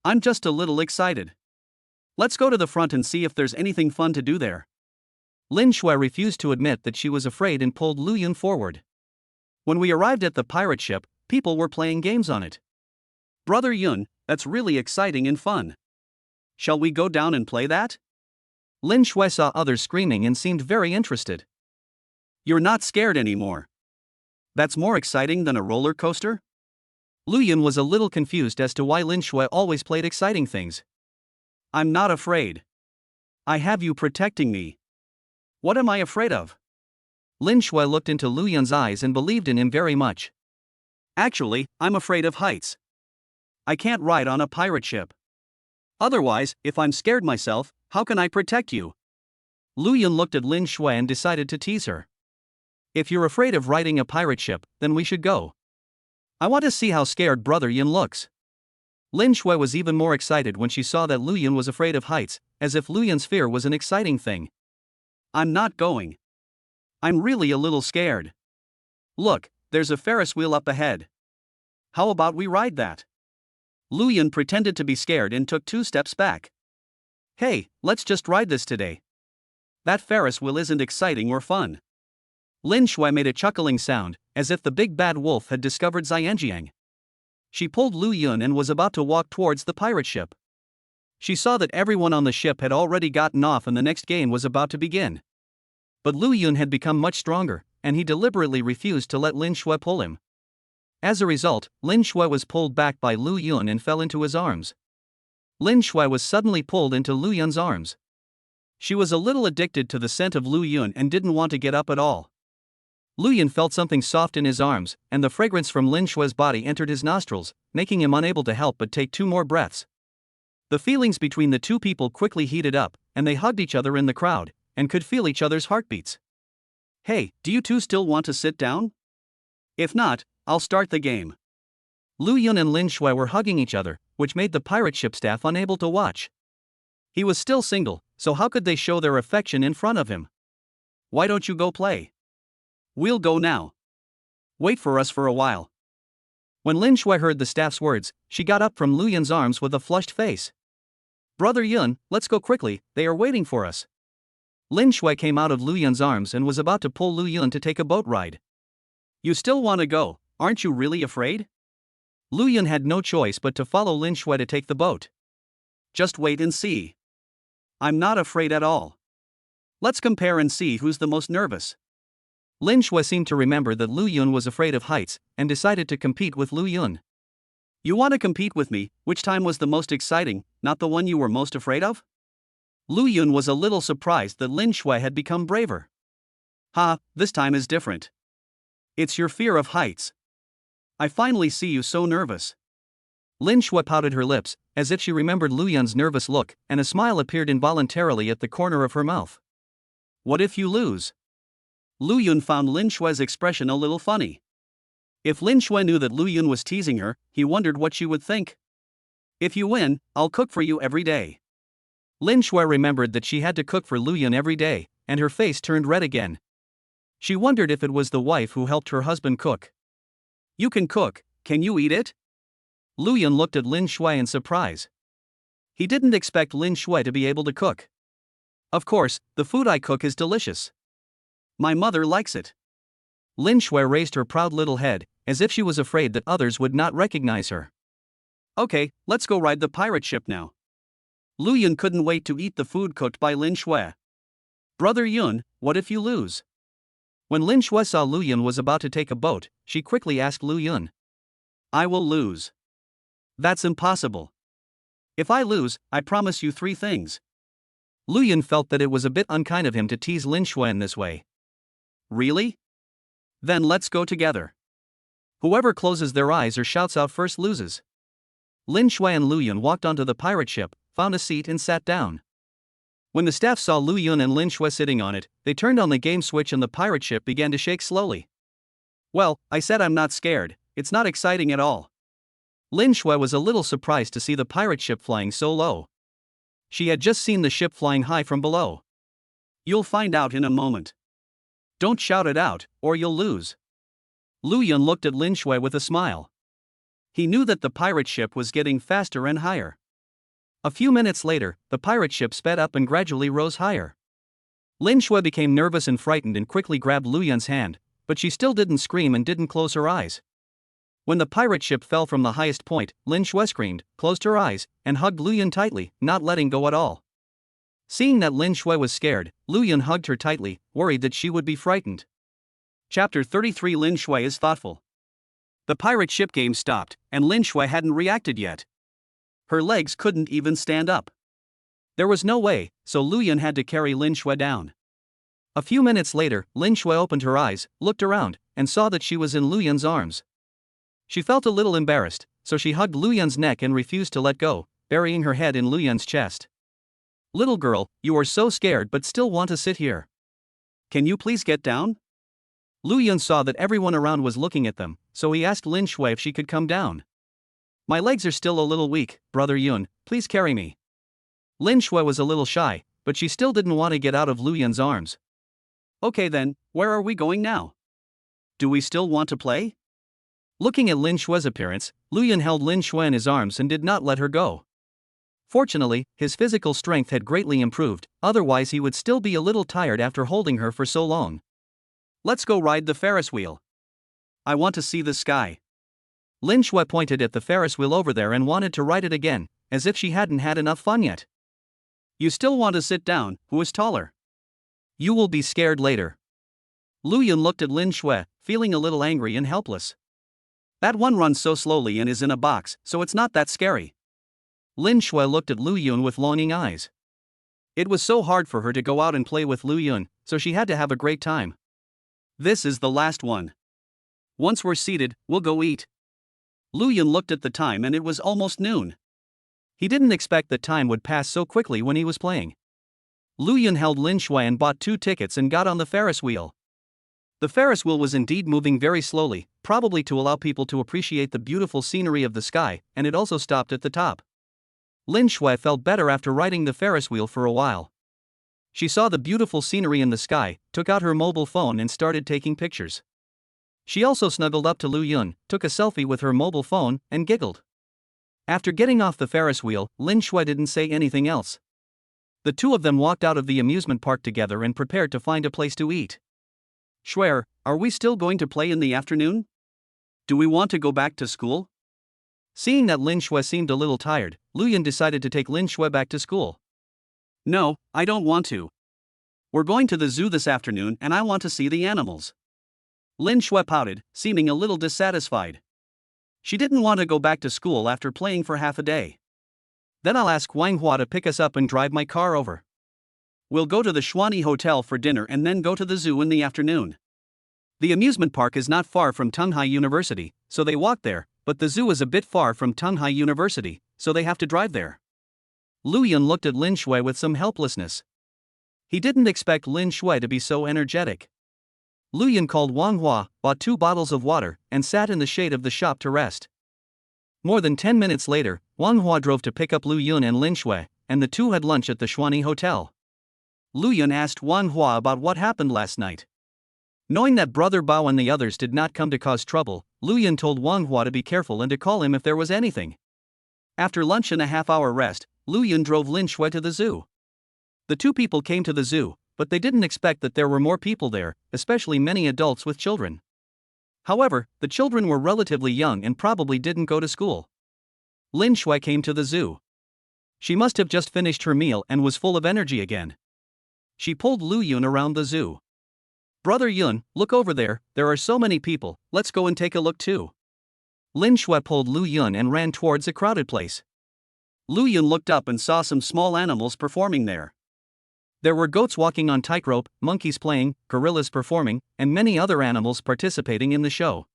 I'm just a little excited. Let's go to the front and see if there's anything fun to do there.
Lin Shui refused to admit that she was afraid and pulled Lu Yun forward.
When we arrived at the pirate ship, people were playing games on it. Brother Yun, that's really exciting and fun. Shall we go down and play that?
Lin Shui saw others screaming and seemed very interested.
You're not scared anymore. That's more exciting than a roller coaster?
Lu Yun was a little confused as to why Lin Shui always played exciting things.
I'm not afraid. I have you protecting me. What am I afraid of?
Lin Shui looked into Lu Yun's eyes and believed in him very much.
Actually, I'm afraid of heights. I can't ride on a pirate ship. Otherwise, if I'm scared myself, how can I protect you?
Lu Yun looked at Lin Shui and decided to tease her. If you're afraid of riding a pirate ship, then we should go. I want to see how scared Brother Yun looks. Lin Shui was even more excited when she saw that Lu Yun was afraid of heights, as if Lu Yun's fear was an exciting thing.
I'm not going. I'm really a little scared. Look, there's a Ferris wheel up ahead. How about we ride that? Lu Yun pretended to be scared and took 2 steps back. Hey, let's just ride this today. That Ferris wheel isn't exciting or fun. Lin Shui made a chuckling sound, as if the big bad wolf had discovered Xianjiang. She pulled Lu Yun and was about to walk towards the pirate ship. She saw that everyone on the ship had already gotten off and the next game was about to begin. But Lu Yun had become much stronger, and he deliberately refused to let Lin Shui pull him. As a result, Lin Shui was pulled back by Lu Yun and fell into his arms. Lin Shui was suddenly pulled into Lu Yun's arms. She was a little addicted to the scent of Lu Yun and didn't want to get up at all. Lu Yun felt something soft in his arms, and the fragrance from Lin Shui's body entered his nostrils, making him unable to help but take 2 more breaths. The feelings between the 2 people quickly heated up, and they hugged each other in the crowd, and could feel each other's heartbeats. Hey, do you 2 still want to sit down? If not, I'll start the game. Lu Yun and Lin Shui were hugging each other, which made the pirate ship staff unable to watch. He was still single, so how could they show their affection in front of him? Why don't you go play? We'll go now. Wait for us for a while. When Lin Shui heard the staff's words, she got up from Lu Yun's arms with a flushed face. Brother Yun, let's go quickly, they are waiting for us. Lin Shui came out of Lu Yun's arms and was about to pull Lu Yun to take a boat ride. You still want to go, aren't you really afraid? Lu Yun had no choice but to follow Lin Shui to take the boat. Just wait and see. I'm not afraid at all. Let's compare and see who's the most nervous. Lin Shui seemed to remember that Lu Yun was afraid of heights, and decided to compete with Lu Yun. You want to compete with me? Which time was the most exciting, not the one you were most afraid of? Lu Yun was a little surprised that Lin Shui had become braver. Ha, this time is different. It's your fear of heights. I finally see you so nervous.
Lin Shui pouted her lips, as if she remembered Lu Yun's nervous look, and a smile appeared involuntarily at the corner of her mouth.
What if you lose? Lu Yun found Lin Shui's expression a little funny. If Lin Shui knew that Lu Yun was teasing her, he wondered what she would think. If you win, I'll cook for you every day.
Lin Shui remembered that she had to cook for Lu Yun every day, and her face turned red again. She wondered if it was the wife who helped her husband cook.
You can cook, can you eat it?
Lu Yun looked at Lin Shui in surprise. He didn't expect Lin Shui to be able to cook.
Of course, the food I cook is delicious. My mother likes it.
Lin Shui raised her proud little head, as if she was afraid that others would not recognize her.
Okay, let's go ride the pirate ship now. Lu Yun couldn't wait to eat the food cooked by Lin Shui. Brother Yun, what if you lose?
When Lin Shui saw Lu Yun was about to take a boat, she quickly asked Lu Yun.
I will lose. That's impossible. If I lose, I promise you 3 things.
Lu Yun felt that it was a bit unkind of him to tease Lin Shui in this way.
Really? Then let's go together.
Whoever closes their eyes or shouts out first loses. Lin Shui and Lu Yun walked onto the pirate ship, found a seat and sat down. When the staff saw Lu Yun and Lin Shui sitting on it, they turned on the game switch and the pirate ship began to shake slowly.
Well, I said I'm not scared, it's not exciting at all.
Lin Shui was a little surprised to see the pirate ship flying so low. She had just seen the ship flying high from below.
You'll find out in a moment. Don't shout it out, or you'll lose. Lu Yun looked at Lin Shui with a smile. He knew that the pirate ship was getting faster and higher.
A few minutes later, the pirate ship sped up and gradually rose higher. Lin Shui became nervous and frightened and quickly grabbed Lu Yun's hand, but she still didn't scream and didn't close her eyes. When the pirate ship fell from the highest point, Lin Shui screamed, closed her eyes, and hugged Lu Yun tightly, not letting go at all. Seeing that Lin Shui was scared, Lu Yun hugged her tightly, worried that she would be frightened.
Chapter 33 Lin Shui is thoughtful. The pirate ship game stopped, and Lin Shui hadn't reacted yet. Her legs couldn't even stand up. There was no way, so Lu Yun had to carry Lin Shui down. A few minutes later, Lin Shui opened her eyes, looked around, and saw that she was in Lu Yun's arms. She felt a little embarrassed, so she hugged Lu Yun's neck and refused to let go, burying her head in Lu Yun's chest. Little girl, you are so scared but still want to sit here. Can you please get down? Lu Yun saw that everyone around was looking at them, so he asked Lin Shui if she could come down. My legs are still a little weak, Brother Yun, please carry me. Lin Shui was a little shy, but she still didn't want to get out of Lu Yun's arms. Okay then, where are we going now? Do we still want to play? Looking at Lin Shui's appearance, Lu Yun held Lin Shui in his arms and did not let her go. Fortunately, his physical strength had greatly improved, otherwise he would still be a little tired after holding her for so long. Let's go ride the Ferris wheel. I want to see the sky. Lin Shui pointed at the Ferris wheel over there and wanted to ride it again, as if she hadn't had enough fun yet. You still want to sit down, who is taller? You will be scared later. Lu Yun looked at Lin Shui, feeling a little angry and helpless. That one runs so slowly and is in a box, so it's not that scary. Lin Shui looked at Lu Yun with longing eyes. It was so hard for her to go out and play with Lu Yun, so she had to have a great time. This is the last one. Once we're seated, we'll go eat. Lu Yun looked at the time and it was almost noon. He didn't expect that time would pass so quickly when he was playing. Lu Yun held Lin Shui and bought 2 tickets and got on the Ferris wheel. The Ferris wheel was indeed moving very slowly, probably to allow people to appreciate the beautiful scenery of the sky, and it also stopped at the top. Lin Shui felt better after riding the Ferris wheel for a while. She saw the beautiful scenery in the sky, took out her mobile phone and started taking pictures. She also snuggled up to Lu Yun, took a selfie with her mobile phone, and giggled. After getting off the Ferris wheel, Lin Shui didn't say anything else. The two of them walked out of the amusement park together and prepared to find a place to eat. Shui, are we still going to play in the afternoon? Do we want to go back to school? Seeing that Lin Shui seemed a little tired, Lu Yun decided to take Lin Shui back to school. No, I don't want to. We're going to the zoo this afternoon and I want to see the animals. Lin Shui pouted, seeming a little dissatisfied. She didn't want to go back to school after playing for half a day. Then I'll ask Wang Hua to pick us up and drive my car over. We'll go to the Shuani Hotel for dinner and then go to the zoo in the afternoon. The amusement park is not far from Tunghai University, so they walk there, but the zoo is a bit far from Tunghai University, so they have to drive there. Lu Yun looked at Lin Shui with some helplessness. He didn't expect Lin Shui to be so energetic. Lu Yun called Wang Hua, bought 2 bottles of water, and sat in the shade of the shop to rest. More than 10 minutes later, Wang Hua drove to pick up Lu Yun and Lin Shui, and the two had lunch at the Shuani Hotel. Lu Yun asked Wang Hua about what happened last night. Knowing that Brother Bao and the others did not come to cause trouble, Lu Yun told Wang Hua to be careful and to call him if there was anything. After lunch and a half-hour rest, Lu Yun drove Lin Shui to the zoo. The two people came to the zoo, but they didn't expect that there were more people there, especially many adults with children. However, the children were relatively young and probably didn't go to school. Lin Shui came to the zoo. She must have just finished her meal and was full of energy again. She pulled Lu Yun around the zoo. Brother Yun, look over there are so many people, let's go and take a look too. Lin Shui pulled Lu Yun and ran towards a crowded place. Lu Yun looked up and saw some small animals performing there. There were goats walking on tightrope, monkeys playing, gorillas performing, and many other animals participating in the show.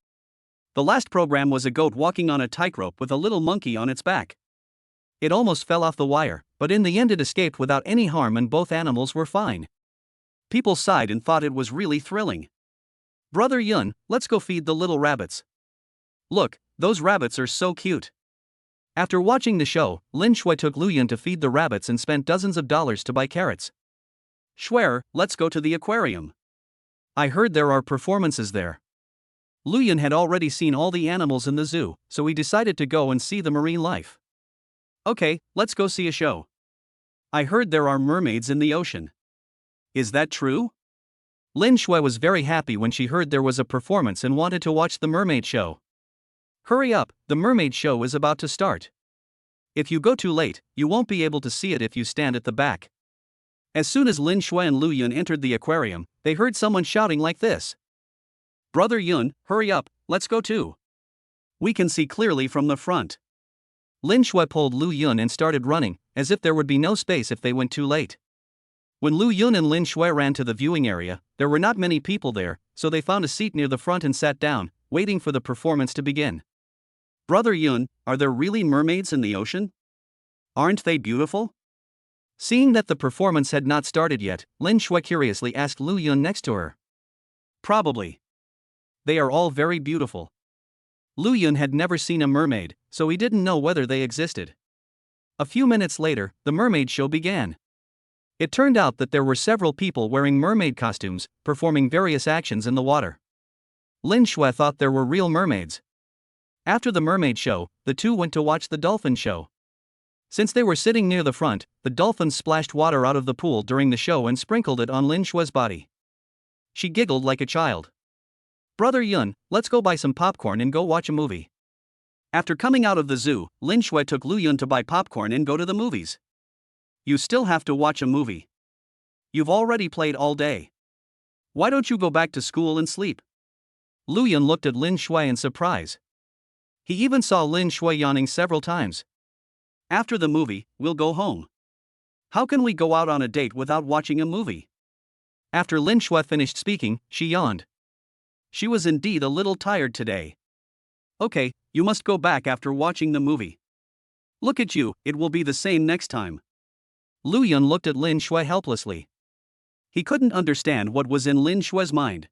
The last program was a goat walking on a tightrope with a little monkey on its back. It almost fell off the wire, but in the end it escaped without any harm and both animals were fine. People sighed and thought it was really thrilling. Brother Yun, let's go feed the little rabbits. Look, those rabbits are so cute. After watching the show, Lin Shui took Lu Yun to feed the rabbits and spent dozens of dollars to buy carrots. Schwer, let's go to the aquarium. I heard there are performances there. Lu Yun had already seen all the animals in the zoo, so he decided to go and see the marine life. Okay, let's go see a show. I heard there are mermaids in the ocean. Is that true? Lin Shui was very happy when she heard there was a performance and wanted to watch the mermaid show. Hurry up, the mermaid show is about to start. If you go too late, you won't be able to see it if you stand at the back. As soon as Lin Shui and Lu Yun entered the aquarium, they heard someone shouting like this. Brother Yun, hurry up, let's go too. We can see clearly from the front. Lin Shui pulled Lu Yun and started running, as if there would be no space if they went too late. When Lu Yun and Lin Shui ran to the viewing area, there were not many people there, so they found a seat near the front and sat down, waiting for the performance to begin. Brother Yun, are there really mermaids in the ocean? Aren't they beautiful? Seeing that the performance had not started yet, Lin Shui curiously asked Lu Yun next to her. Probably. They are all very beautiful. Lu Yun had never seen a mermaid, so he didn't know whether they existed. A few minutes later, the mermaid show began. It turned out that there were several people wearing mermaid costumes, performing various actions in the water. Lin Shui thought there were real mermaids. After the mermaid show, the two went to watch the dolphin show. Since they were sitting near the front, the dolphins splashed water out of the pool during the show and sprinkled it on Lin Shui's body. She giggled like a child. Brother Yun, let's go buy some popcorn and go watch a movie. After coming out of the zoo, Lin Shui took Lu Yun to buy popcorn and go to the movies. You still have to watch a movie. You've already played all day. Why don't you go back to school and sleep? Lu Yun looked at Lin Shui in surprise. He even saw Lin Shui yawning several times. After the movie, we'll go home. How can we go out on a date without watching a movie? After Lin Shui finished speaking, she yawned. She was indeed a little tired today. Okay, you must go back after watching the movie. Look at you, it will be the same next time. Lu Yun looked at Lin Shui helplessly. He couldn't understand what was in Lin Shui's mind.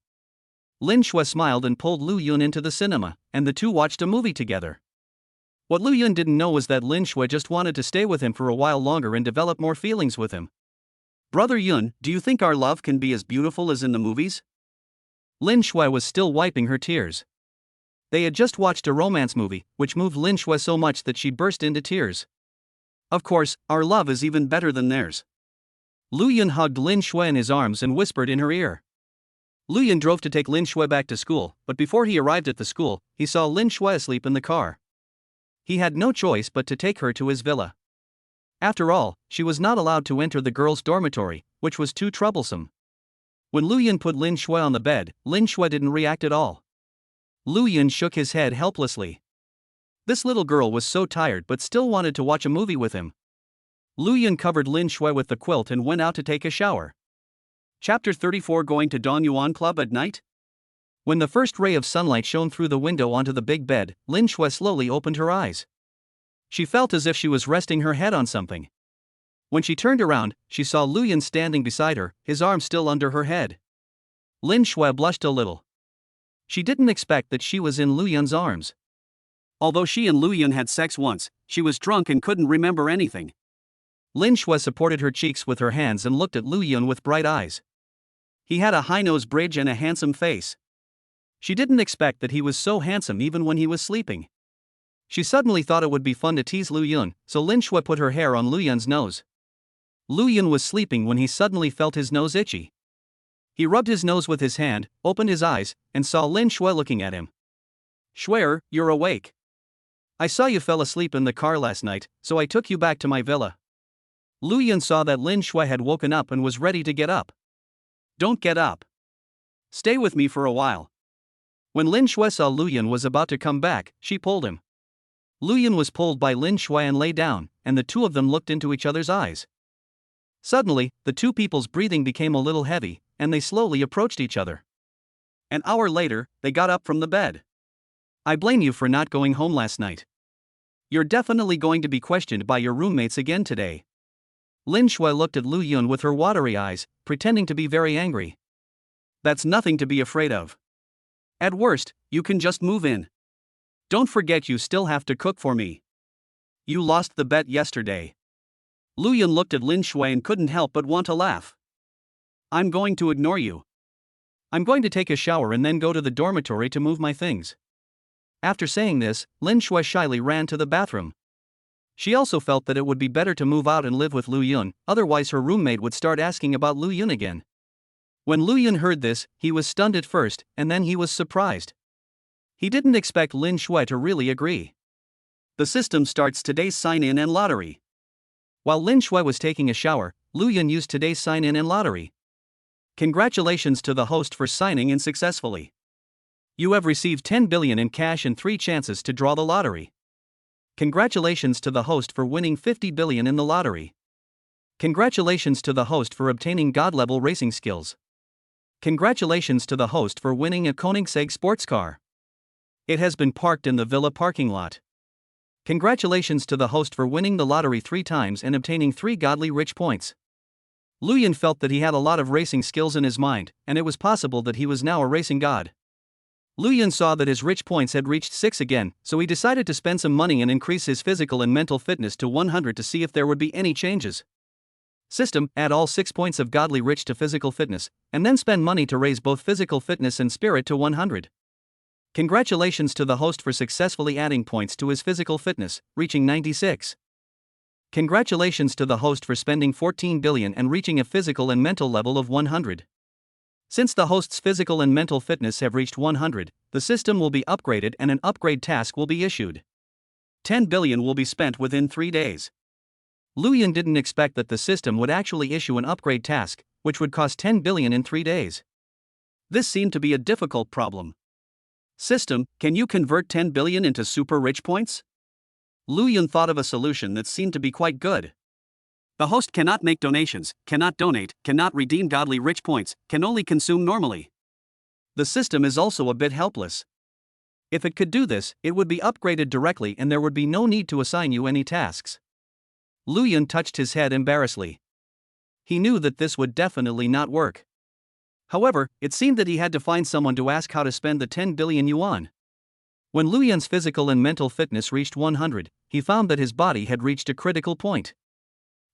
Lin Shui smiled and pulled Lu Yun into the cinema, and the two watched a movie together. What Lu Yun didn't know was that Lin Shui just wanted to stay with him for a while longer and develop more feelings with him. Brother Yun, do you think our love can be as beautiful as in the movies? Lin Shui was still wiping her tears. They had just watched a romance movie, which moved Lin Shui so much that she burst into tears. Of course, our love is even better than theirs. Lu Yun hugged Lin Shui in his arms and whispered in her ear. Lu Yun drove to take Lin Shui back to school, but before he arrived at the school, he saw Lin Shui asleep in the car. He had no choice but to take her to his villa. After all, she was not allowed to enter the girls' dormitory, which was too troublesome. When Lu Yun put Lin Shui on the bed, Lin Shui didn't react at all. Lu Yun shook his head helplessly.
This little girl was so tired but still wanted to watch a movie with him. Lu Yun covered Lin Shui with the quilt and went out to take a shower.
Chapter 34 Going to Don Yuan Club at night?
When the first ray of sunlight shone through the window onto the big bed, Lin Shui slowly opened her eyes. She felt as if she was resting her head on something. When she turned around, she saw Lu Yun standing beside her, his arm still under her head. Lin Shui blushed a little. She didn't expect that she was in Lu Yun's arms.
Although she and Lu Yun had sex once, she was drunk and couldn't remember anything.
Lin Shui supported her cheeks with her hands and looked at Lu Yun with bright eyes.
He had a high nose bridge and a handsome face.
She didn't expect that he was so handsome even when he was sleeping. She suddenly thought it would be fun to tease Lu Yun, so Lin Shui put her hair on Lu Yun's nose. Lu Yun was sleeping when he suddenly felt his nose itchy. He rubbed his nose with his hand, opened his eyes, and saw Lin Shui looking at him.
"Shuier, you're awake.
I saw you fell asleep in the car last night, so I took you back to my villa." Lu Yun saw that Lin Shui had woken up and was ready to get up.
"Don't get up. Stay with me for a while."
When Lin Shui saw Lu Yun was about to come back, she pulled him. Lu Yun was pulled by Lin Shui and lay down, and the two of them looked into each other's eyes. Suddenly, the two people's breathing became a little heavy, and they slowly approached each other.
An hour later, they got up from the bed.
"I blame you for not going home last night. You're definitely going to be questioned by your roommates again today." Lin Shui looked at Lu Yun with her watery eyes, pretending to be very angry.
"That's nothing to be afraid of. At worst, you can just move in. Don't forget you still have to cook for me. You lost the bet yesterday." Lu Yun looked at Lin Shui and couldn't help but want to laugh. "I'm going to ignore you.
I'm going to take a shower and then go to the dormitory to move my things." After saying this, Lin Shui shyly ran to the bathroom. She also felt that it would be better to move out and live with Lu Yun, otherwise her roommate would start asking about Lu Yun again. When Lu Yun heard this, he was stunned at first, and then he was surprised. He didn't expect Lin Shui to really agree.
"The system starts today's sign-in and lottery."
While Lin Shui was taking a shower, Lu Yun used today's sign-in and lottery. "Congratulations to the host for signing in successfully. You have received 10 billion in cash and 3 chances to draw the lottery. Congratulations to the host for winning 50 billion in the lottery. Congratulations to the host for obtaining God-level racing skills. Congratulations to the host for winning a Koenigsegg sports car. It has been parked in the villa parking lot. Congratulations to the host for winning the lottery 3 times and obtaining 3 godly rich points." Lu Yun felt that he had a lot of racing skills in his mind, and it was possible that he was now a racing god. Lu Yun saw that his rich points had reached 6 again, so he decided to spend some money and increase his physical and mental fitness to 100 to see if there would be any changes. System: add all 6 points of godly rich to physical fitness, and then spend money to raise both physical fitness and spirit to 100. Congratulations to the host for successfully adding points to his physical fitness, reaching 96. Congratulations to the host for spending 14 billion and reaching a physical and mental level of 100. Since the host's physical and mental fitness have reached 100, the system will be upgraded and an upgrade task will be issued.
10 billion will be spent within 3 days.
Lu Yun didn't expect that the system would actually issue an upgrade task, which would cost 10 billion in 3 days.
This seemed to be a difficult problem. "System, can you convert 10 billion into super rich points?" Lu Yun thought of a solution that seemed to be quite good. The host cannot make donations, cannot donate, cannot redeem godly rich points, can only consume normally. The system is also a bit helpless. If it could do this, it would be upgraded directly and there would be no need to assign you any tasks. Lu Yun touched his head embarrassedly. He knew that this would definitely not work. However, it seemed that he had to find someone to ask how to spend the 10 billion yuan. When Lu Yun's physical and mental fitness reached 100, he found that his body had reached a critical point.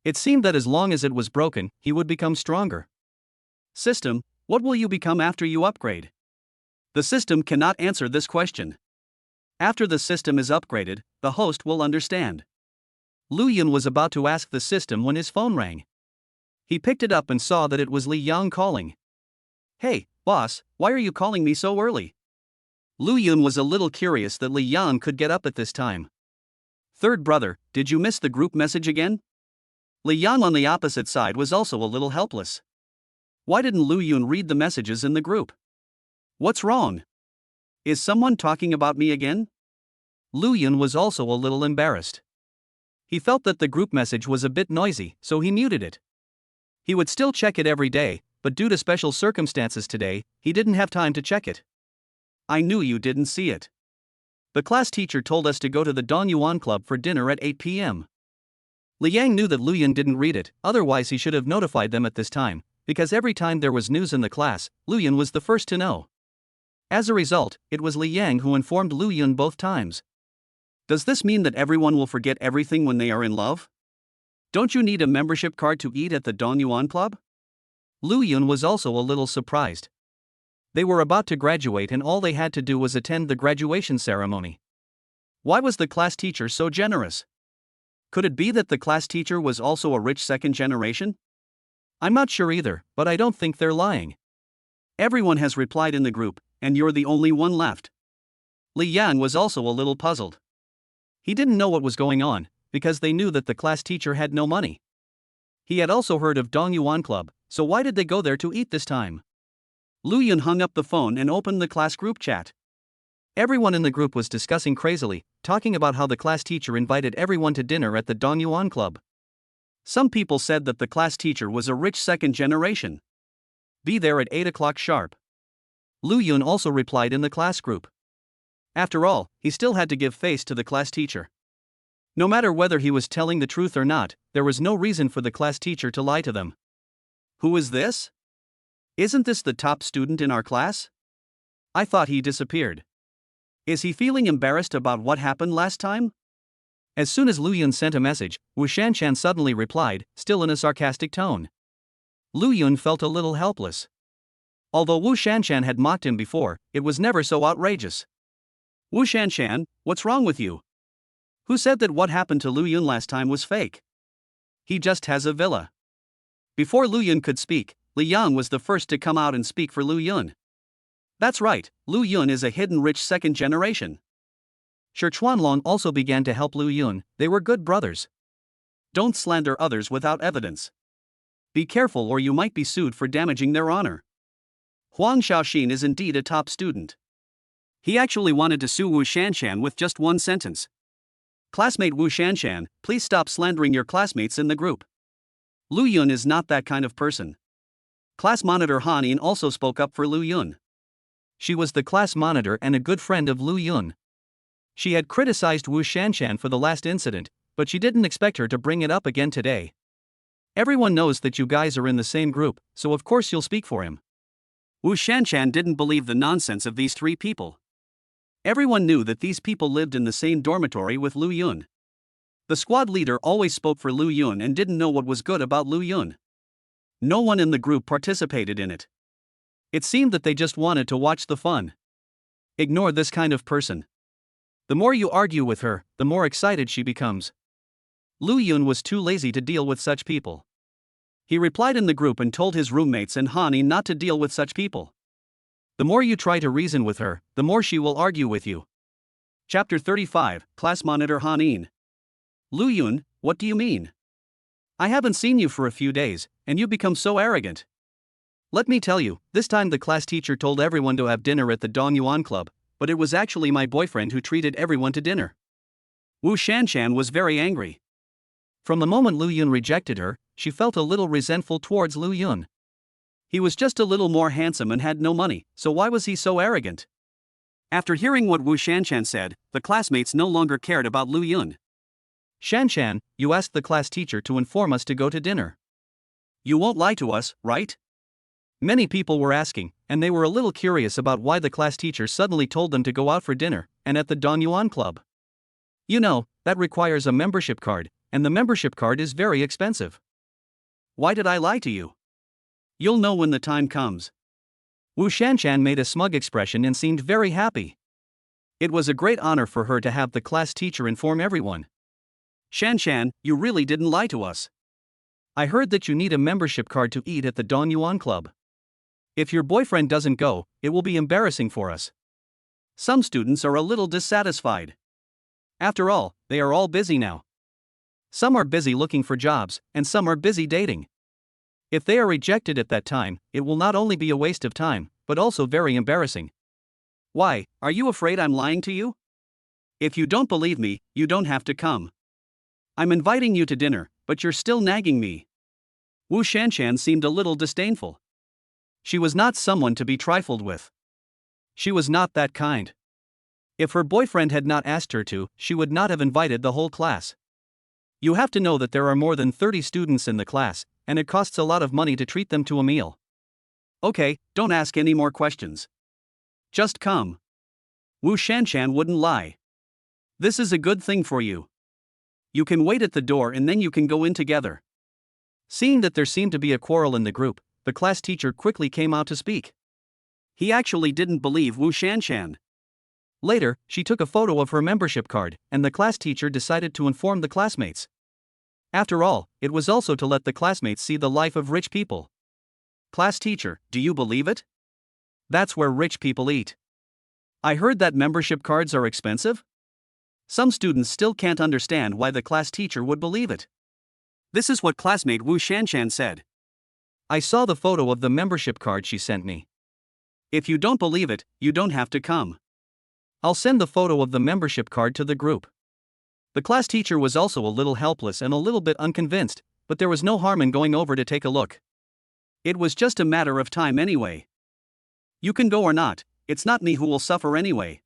It seemed that as long as it was broken, he would become stronger. "System, what will you become after you upgrade?" The system cannot answer this question. After the system is upgraded, the host will understand. Lu Yun was about to ask the system when his phone rang. He picked it up and saw that it was Li Yang calling. "Hey, boss, why are you calling me so early?" Lu Yun was a little curious that Li Yang could get up at this time. "Third brother, did you miss the group message again?" Li Yang on the opposite side was also a little helpless. Why didn't Lu Yun read the messages in the group? What's wrong? Is someone talking about me again?
Lu Yun was also a little embarrassed. He felt that the group message was a bit noisy, so he muted it. He would still check it every day, but due to special circumstances today, he didn't have time to check it.
I knew you didn't see it.
The class teacher told us to go to the Donyuan Club for dinner at 8 p.m. Liang knew that Lu Yun didn't read it, otherwise he should have notified them at this time, because every time there was news in the class, Lu Yun was the first to know. As a result, it was Liang who informed Lu Yun both times.
Does this mean that everyone will forget everything when they are in love? Don't you need a membership card to eat at the Donyuan Club?
Lu Yun was also a little surprised. They were about to graduate and all they had to do was attend the graduation ceremony.
Why was the class teacher so generous? Could it be that the class teacher was also a rich second generation?
I'm not sure either, but I don't think they're lying.
Everyone has replied in the group, and you're the only one left.
Li Yang was also a little puzzled. He didn't know what was going on, because they knew that the class teacher had no money. He had also heard of Dongyuan Club, so why did they go there to eat this time?
Lu Yun hung up the phone and opened the class group chat.
Everyone in the group was discussing crazily, talking about how the class teacher invited everyone to dinner at the Donyuan Club.
Some people said that the class teacher was a rich second generation.
Be there at 8 o'clock sharp. Lu Yun also replied in the class group. After all, he still had to give face to the class teacher. No matter whether he was telling the truth or not, there was no reason for the class teacher to lie to them.
Who is this? Isn't this the top student in our class? I thought he disappeared. Is he feeling embarrassed about what happened last time?
As soon as Lu Yun sent a message, Wu Shanshan suddenly replied, still in a sarcastic tone. Lu Yun felt a little helpless. Although Wu Shanshan had mocked him before, it was never so outrageous.
Wu Shanshan, what's wrong with you? Who said that what happened to Lu Yun last time was fake? He just has a villa. Before Lu Yun could speak, Li Yang was the first to come out and speak for Lu Yun. That's right, Lu Yun is a hidden rich second generation.
Shi Chuanlong also began to help Lu Yun, they were good brothers.
Don't slander others without evidence. Be careful or you might be sued for damaging their honor. Huang Xiaoxin is indeed a top student. He actually wanted to sue Wu Shanshan with just one sentence. Classmate Wu Shanshan, please stop slandering your classmates in the group. Lu Yun is not that kind of person. Class monitor Han Yin also spoke up for Lu Yun.
She was the class monitor and a good friend of Lu Yun. She had criticized Wu Shanshan for the last incident, but she didn't expect her to bring it up again today. Everyone knows that you guys are in the same group, so of course you'll speak for him.
Wu Shanshan didn't believe the nonsense of these three people. Everyone knew that these people lived in the same dormitory with Lu Yun. The squad leader always spoke for Lu Yun and didn't know what was good about Lu Yun. No one in the group participated in it. It seemed that they just wanted to watch the fun. Ignore this kind of person. The more you argue with her, the more excited she becomes. Lu Yun was too lazy to deal with such people. He replied in the group and told his roommates and Han Yin not to deal with such people. The more you try to reason with her, the more she will argue with you. Chapter 35, Class Monitor Han Yin. Lu Yun, what do you mean? I haven't seen you for a few days, and you become so arrogant. Let me tell you, this time the class teacher told everyone to have dinner at the Donyuan Club, but it was actually my boyfriend who treated everyone to dinner. Wu Shanshan was very angry.
From the moment Lu Yun rejected her, she felt a little resentful towards Lu Yun.
He was just a little more handsome and had no money, so why was he so arrogant? After hearing what Wu Shanshan said, the classmates no longer cared about Lu Yun.
Shanshan, you asked the class teacher to inform us to go to dinner.
You won't lie to us, right?
Many people were asking, and they were a little curious about why the class teacher suddenly told them to go out for dinner, and at the Donyuan Club. You know, that requires a membership card, and the membership card is very expensive.
Why did I lie to you? You'll know when the time comes.
Wu Shanshan made a smug expression and seemed very happy.
It was a great honor for her to have the class teacher inform everyone. Shanshan, you really didn't lie to us.
I heard that you need a membership card to eat at the Donyuan Club. If your boyfriend doesn't go, it will be embarrassing for us.
Some students are a little dissatisfied. After all, they are all busy now.
Some are busy looking for jobs, and some are busy dating. If they are rejected at that time, it will not only be a waste of time, but also very embarrassing.
Why, are you afraid I'm lying to you? If you don't believe me, you don't have to come. I'm inviting you to dinner, but you're still nagging me. Wu Shanshan seemed a little disdainful. She was not someone to be trifled with. She was not that kind. If her boyfriend had not asked her to, she would not have invited the whole class. You have to know that there are more than 30 students in the class, and it costs a lot of money to treat them to a meal. Okay, don't ask any more questions. Just come. Wu Shanshan wouldn't lie. This is a good thing for you. You can wait at the door and then you can go in together. Seeing that there seemed to be a quarrel in the group, the class teacher quickly came out to speak. He actually didn't believe Wu Shanshan. Later, she took a photo of her membership card, and the class teacher decided to inform the classmates. After all, it was also to let the classmates see the life of rich people. Class teacher, do you believe it? That's where rich people eat. I heard that membership cards are expensive? Some students still can't understand why the class teacher would believe it. This is what classmate Wu Shanshan said. I saw the photo of the membership card she sent me. If you don't believe it, you don't have to come. I'll send the photo of the membership card to the group. The class teacher was also a little helpless and a little bit unconvinced, but there was no harm in going over to take a look. It was just a matter of time anyway. You can go or not, it's not me who will suffer anyway.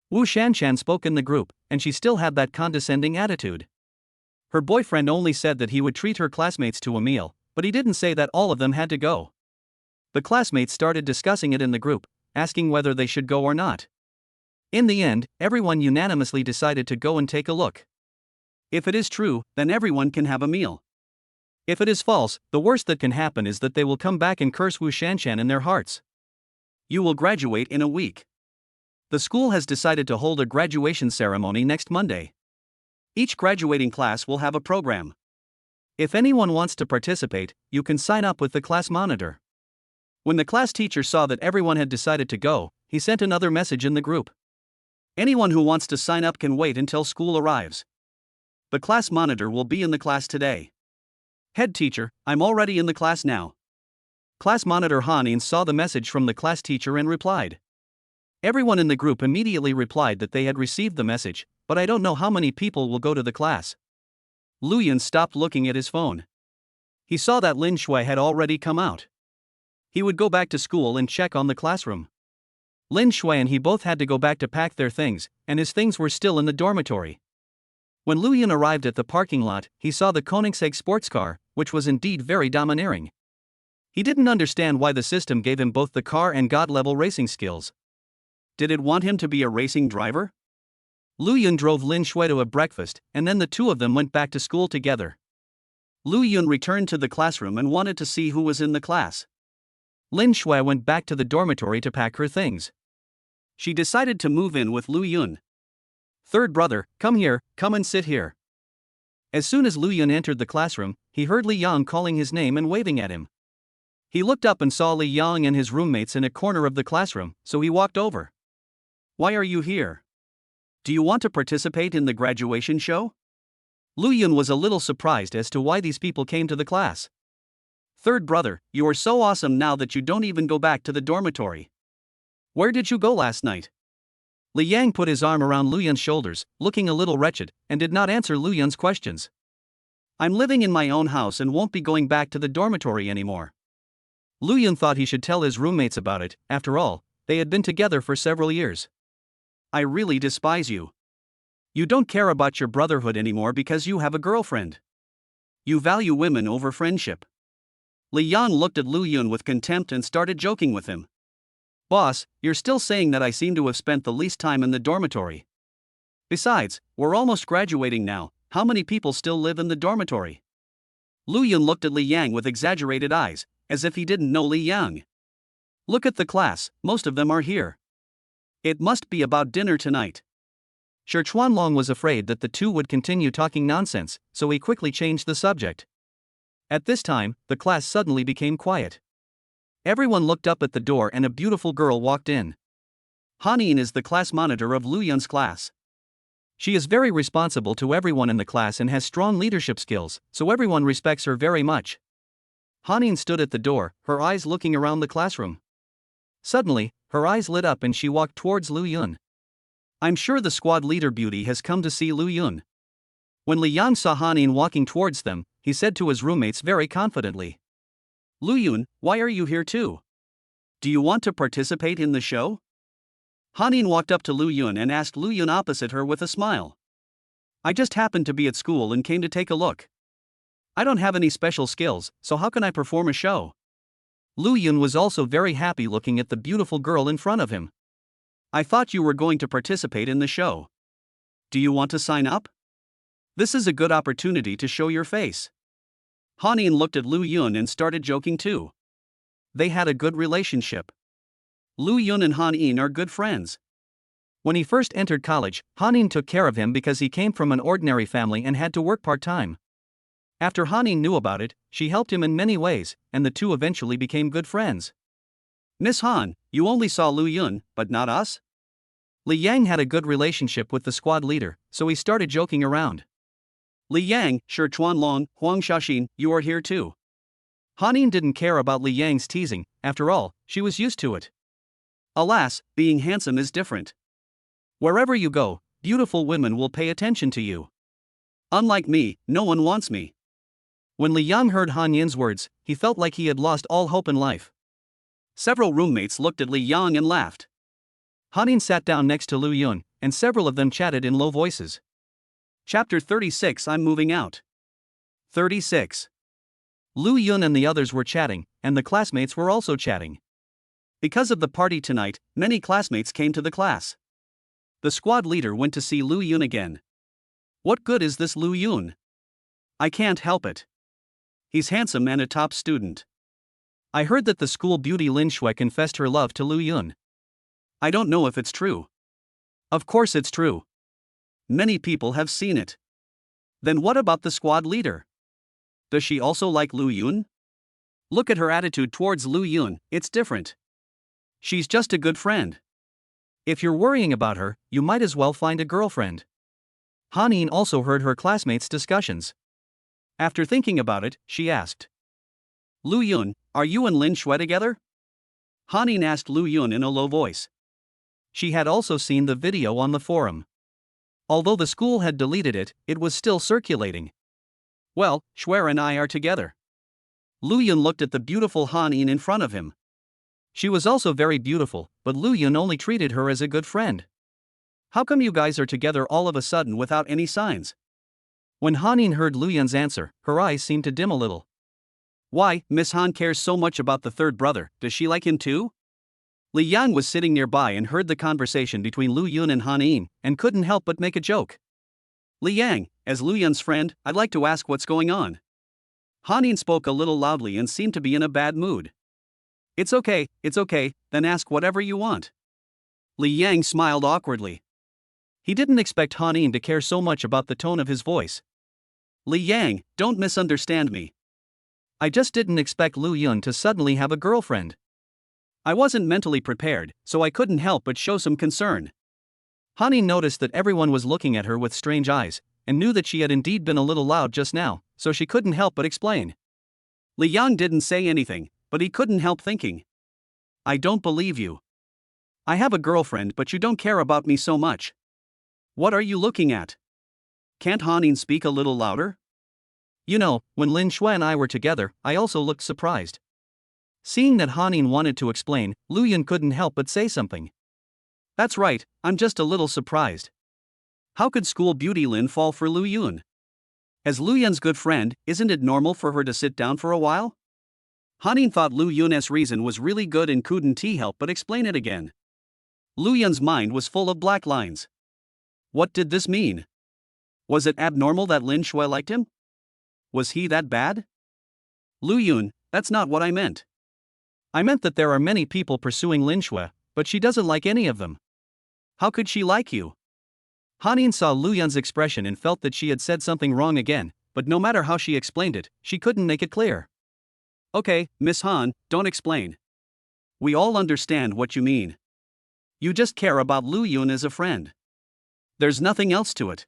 Wu Shanshan spoke in the group, and she still had that condescending attitude. Her boyfriend only said that he would treat her classmates to a meal, but he didn't say that all of them had to go. The classmates started discussing it in the group, asking whether they should go or not. In the end, everyone unanimously decided to go and take a look. If it is true, then everyone can have a meal. If it is false, the worst that can happen is that they will come back and curse Wu Shanshan in their hearts. You will graduate in a week. The school has decided to hold a graduation ceremony next Monday. Each graduating class will have a program. If anyone wants to participate, you can sign up with the class monitor. When the class teacher saw that everyone had decided to go, he sent another message in the group. Anyone who wants to sign up can wait until school arrives. The class monitor will be in the class today. Head teacher, I'm already in the class now. Class monitor Hanin saw the message from the class teacher and replied. Everyone in the group immediately replied that they had received the message, but I don't know how many people will go to the class. Lu Yun stopped looking at his phone. He saw that Lin Shui had already come out. He would go back to school and check on the classroom. Lin Shui and he both had to go back to pack their things, and his things were still in the dormitory. When Lu Yun arrived at the parking lot, he saw the Koenigsegg sports car, which was indeed very domineering. He didn't understand why the system gave him both the car and god-level racing skills. Did it want him to be a racing driver? Lu Yun drove Lin Shui to a breakfast, and then the two of them went back to school together. Lu Yun returned to the classroom and wanted to see who was in the class. Lin Shui went back to the dormitory to pack her things. She decided to move in with Lu Yun. Third brother, come here, come and sit here. As soon as Lu Yun entered the classroom, he heard Li Yang calling his name and waving at him. He looked up and saw Li Yang and his roommates in a corner of the classroom, so he walked over. Why are you here? Do you want to participate in the graduation show? Lu Yun was a little surprised as to why these people came to the class. Third brother, you are so awesome now that you don't even go back to the dormitory. Where did you go last night? Li Yang put his arm around Lu Yun's shoulders, looking a little wretched, and did not answer Lu Yun's questions. I'm living in my own house and won't be going back to the dormitory anymore. Lu Yun thought he should tell his roommates about it. After all, they had been together for several years. I really despise you. You don't care about your brotherhood anymore because you have a girlfriend. You value women over friendship. Li Yang looked at Lu Yun with contempt and started joking with him. Boss, you're still saying that I seem to have spent the least time in the dormitory. Besides, we're almost graduating now. How many people still live in the dormitory? Lu Yun looked at Li Yang with exaggerated eyes, as if he didn't know Li Yang. Look at the class, most of them are here. It must be about dinner tonight. Shi Chuanlong was afraid that the two would continue talking nonsense, so he quickly changed the subject. At this time, the class suddenly became quiet. Everyone looked up at the door and a beautiful girl walked in. Hanin is the class monitor of Lu Yun's class. She is very responsible to everyone in the class and has strong leadership skills, so everyone respects her very much. Hanin stood at the door, her eyes looking around the classroom. Suddenly, her eyes lit up and she walked towards Lu Yun.
I'm sure the squad leader beauty has come to see Lu Yun. When Li Yang saw Hanin walking towards them, he said to his roommates very confidently,
Lu Yun, why are you here too? Do you want to participate in the show? Hanin walked up to Lu Yun and asked Lu Yun opposite her with a smile. I just happened to be at school and came to take a look. I don't have any special skills, so how can I perform a show?
Lu Yun was also very happy looking at the beautiful girl in front of him.
I thought you were going to participate in the show. Do you want to sign up? This is a good opportunity to show your face. Hanin looked at Lu Yun and started joking too. They had a good relationship. Lu Yun and Hanin are good friends.
When he first entered college, Hanin took care of him because he came from an ordinary family and had to work part-time. After Hanin knew about it, she helped him in many ways, and the two eventually became good friends.
Miss Han, you only saw Lu Yun, but not us?
Li Yang had a good relationship with the squad leader, so he started joking around.
Li Yang, Shi Chuanlong, Huang Xiaoxin, you are here too.
Hanin didn't care about Li Yang's teasing, after all, she was used to it.
Alas, being handsome is different. Wherever you go, beautiful women will pay attention to you. Unlike me, no one wants me.
When Li Yang heard Han Yin's words, he felt like he had lost all hope in life.
Several roommates looked at Li Yang and laughed.
Hanin sat down next to Lu Yun, and several of them chatted in low voices.
Chapter 36 I'm moving out. 36.
Lu Yun and the others were chatting, and the classmates were also chatting.
Because of the party tonight, many classmates came to the class. The squad leader went to see Lu Yun again. What good is this Lu Yun? I can't help it. He's handsome and a top student.
I heard that the school beauty Lin Shui confessed her love to Lu Yun.
I don't know if it's true.
Of course it's true.
Many people have seen it. Then what about the squad leader? Does she also like Lu Yun? Look at her attitude towards Lu Yun, it's different. She's just a good friend.
If you're worrying about her, you might as well find a girlfriend. Hanin also heard her classmates' discussions.
After thinking about it, she asked, Lu Yun, are you and Lin Shui together? Hanin asked Lu Yun in a low voice.
She had also seen the video on the forum. Although the school had deleted it, it was still circulating.
Well, Shui and I are together. Lu Yun looked at the beautiful Hanin in front of him.
She was also very beautiful, but Lu Yun only treated her as a good friend.
How come you guys are together all of a sudden without any signs?
When Hanin heard Lu Yun's answer, her eyes seemed to dim a little.
Why, Miss Han cares so much about the third brother, does she like him too? Li Yang was sitting nearby and heard the conversation between Lu Yun and Hanin, and couldn't help but make a joke. Li Yang, as Lu Yun's friend, I'd like to ask what's going on. Hanin spoke a little loudly and seemed to be in a bad mood. It's okay, then ask whatever you want. Li Yang smiled awkwardly.
He didn't expect Hanin to care so much about the tone of his voice.
Li Yang, don't misunderstand me.
I just didn't expect Lu Yun to suddenly have a girlfriend.
I wasn't mentally prepared, so I couldn't help but show some concern.
Hanin noticed that everyone was looking at her with strange eyes, and knew that she had indeed been a little loud just now, so she couldn't help but explain.
Li Yang didn't say anything, but he couldn't help thinking. I don't believe you. I have a girlfriend, but you don't care about me so much. What are you looking at? Can't Hanin speak a little louder?
You know, when Lin Shui and I were together, I also looked surprised. Seeing that Hanin wanted to explain, Lu Yun couldn't help but say something.
That's right, I'm just a little surprised. How could school beauty Lin fall for Lu Yun? As Lu Yun's good friend, isn't it normal for her to sit down for a while? Hanin thought Lu Yun's reason was really good and couldn't he help but explain it again. Lu Yun's mind was full of black lines. What did this mean? Was it abnormal that Lin Shui liked him? Was he that bad? Lu Yun, that's not what I meant.
I meant that there are many people pursuing Lin Shui, but she doesn't like any of them.
How could she like you?
Hanin saw Lu Yun's expression and felt that she had said something wrong again, but no matter how she explained it, she couldn't make it clear.
Okay, Miss Han, don't explain. We all understand what you mean. You just care about Lu Yun as a friend. There's nothing else to it.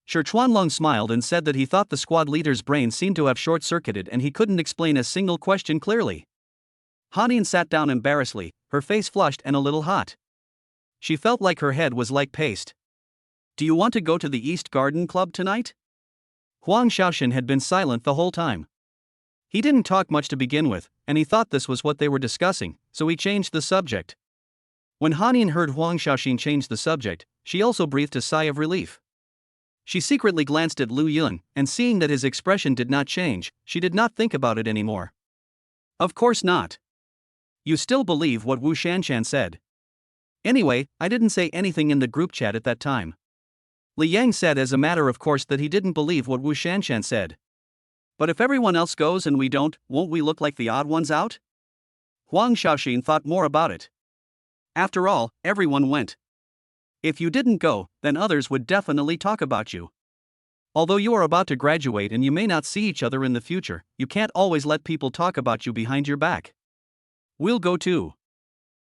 Shi Chuanlong smiled and said that he thought the squad leader's brain seemed to have short-circuited and he couldn't explain a single question clearly.
Hanin sat down embarrassedly, her face flushed and a little hot.
She felt like her head was like paste.
Do you want to go to the East Garden Club tonight?
Huang Xiaoxin had been silent the whole time. He didn't talk much to begin with, and he thought this was what they were discussing, so he changed the subject. When Hanin heard Huang Xiaoxin change the subject, she also breathed a sigh of relief. She secretly glanced at Lu Yun, and seeing that his expression did not change, she did not think about it anymore.
Of course not.
You still believe what Wu Shanshan said. Anyway, I didn't say anything in the group chat at that time. Li Yang said as a matter of course that he didn't believe what Wu Shanshan said.
But if everyone else goes and we don't, won't we look like the odd ones out? Huang Xiaoxin thought more about it. After all, everyone went. If you didn't go, then others would definitely talk about you.
Although you are about to graduate and you may not see each other in the future, you can't always let people talk about you behind your back.
We'll go too.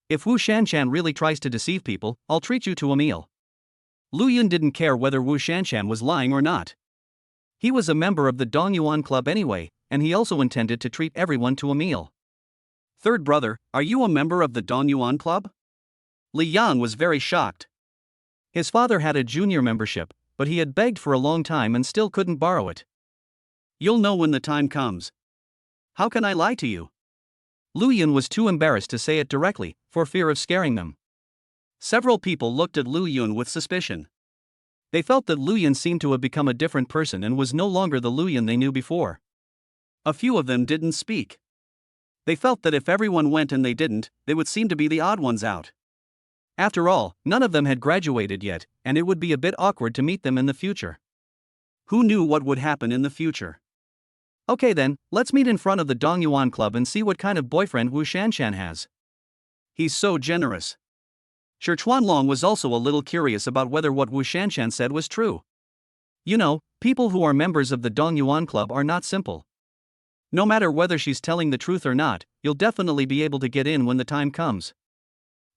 If Wu Shanshan really tries to deceive people, I'll treat you to a meal. Lu Yun didn't care whether Wu Shanshan was lying or not. He was a member of the Dongyuan Club anyway, and he also intended to treat everyone to a meal.
Third brother, are you a member of the Dongyuan Club? Li Yang was very shocked.
His father had a junior membership, but he had begged for a long time and still couldn't borrow it.
You'll know when the time comes. How can I lie to you?
Lu Yun was too embarrassed to say it directly, for fear of scaring them.
Several people looked at Lu Yun with suspicion.
They felt that Lu Yun seemed to have become a different person and was no longer the Lu Yun they knew before.
A few of them didn't speak. They felt that if everyone went and they didn't, they would seem to be the odd ones out.
After all, none of them had graduated yet, and it would be a bit awkward to meet them in the future.
Who knew what would happen in the future?
Okay then, let's meet in front of the Dongyuan Club and see what kind of boyfriend Wu Shanshan has.
He's so generous. Shi Chuanlong was also a little curious about whether what Wu Shanshan said was true.
You know, people who are members of the Dongyuan Club are not simple. No matter whether she's telling the truth or not, you'll definitely be able to get in when the time comes.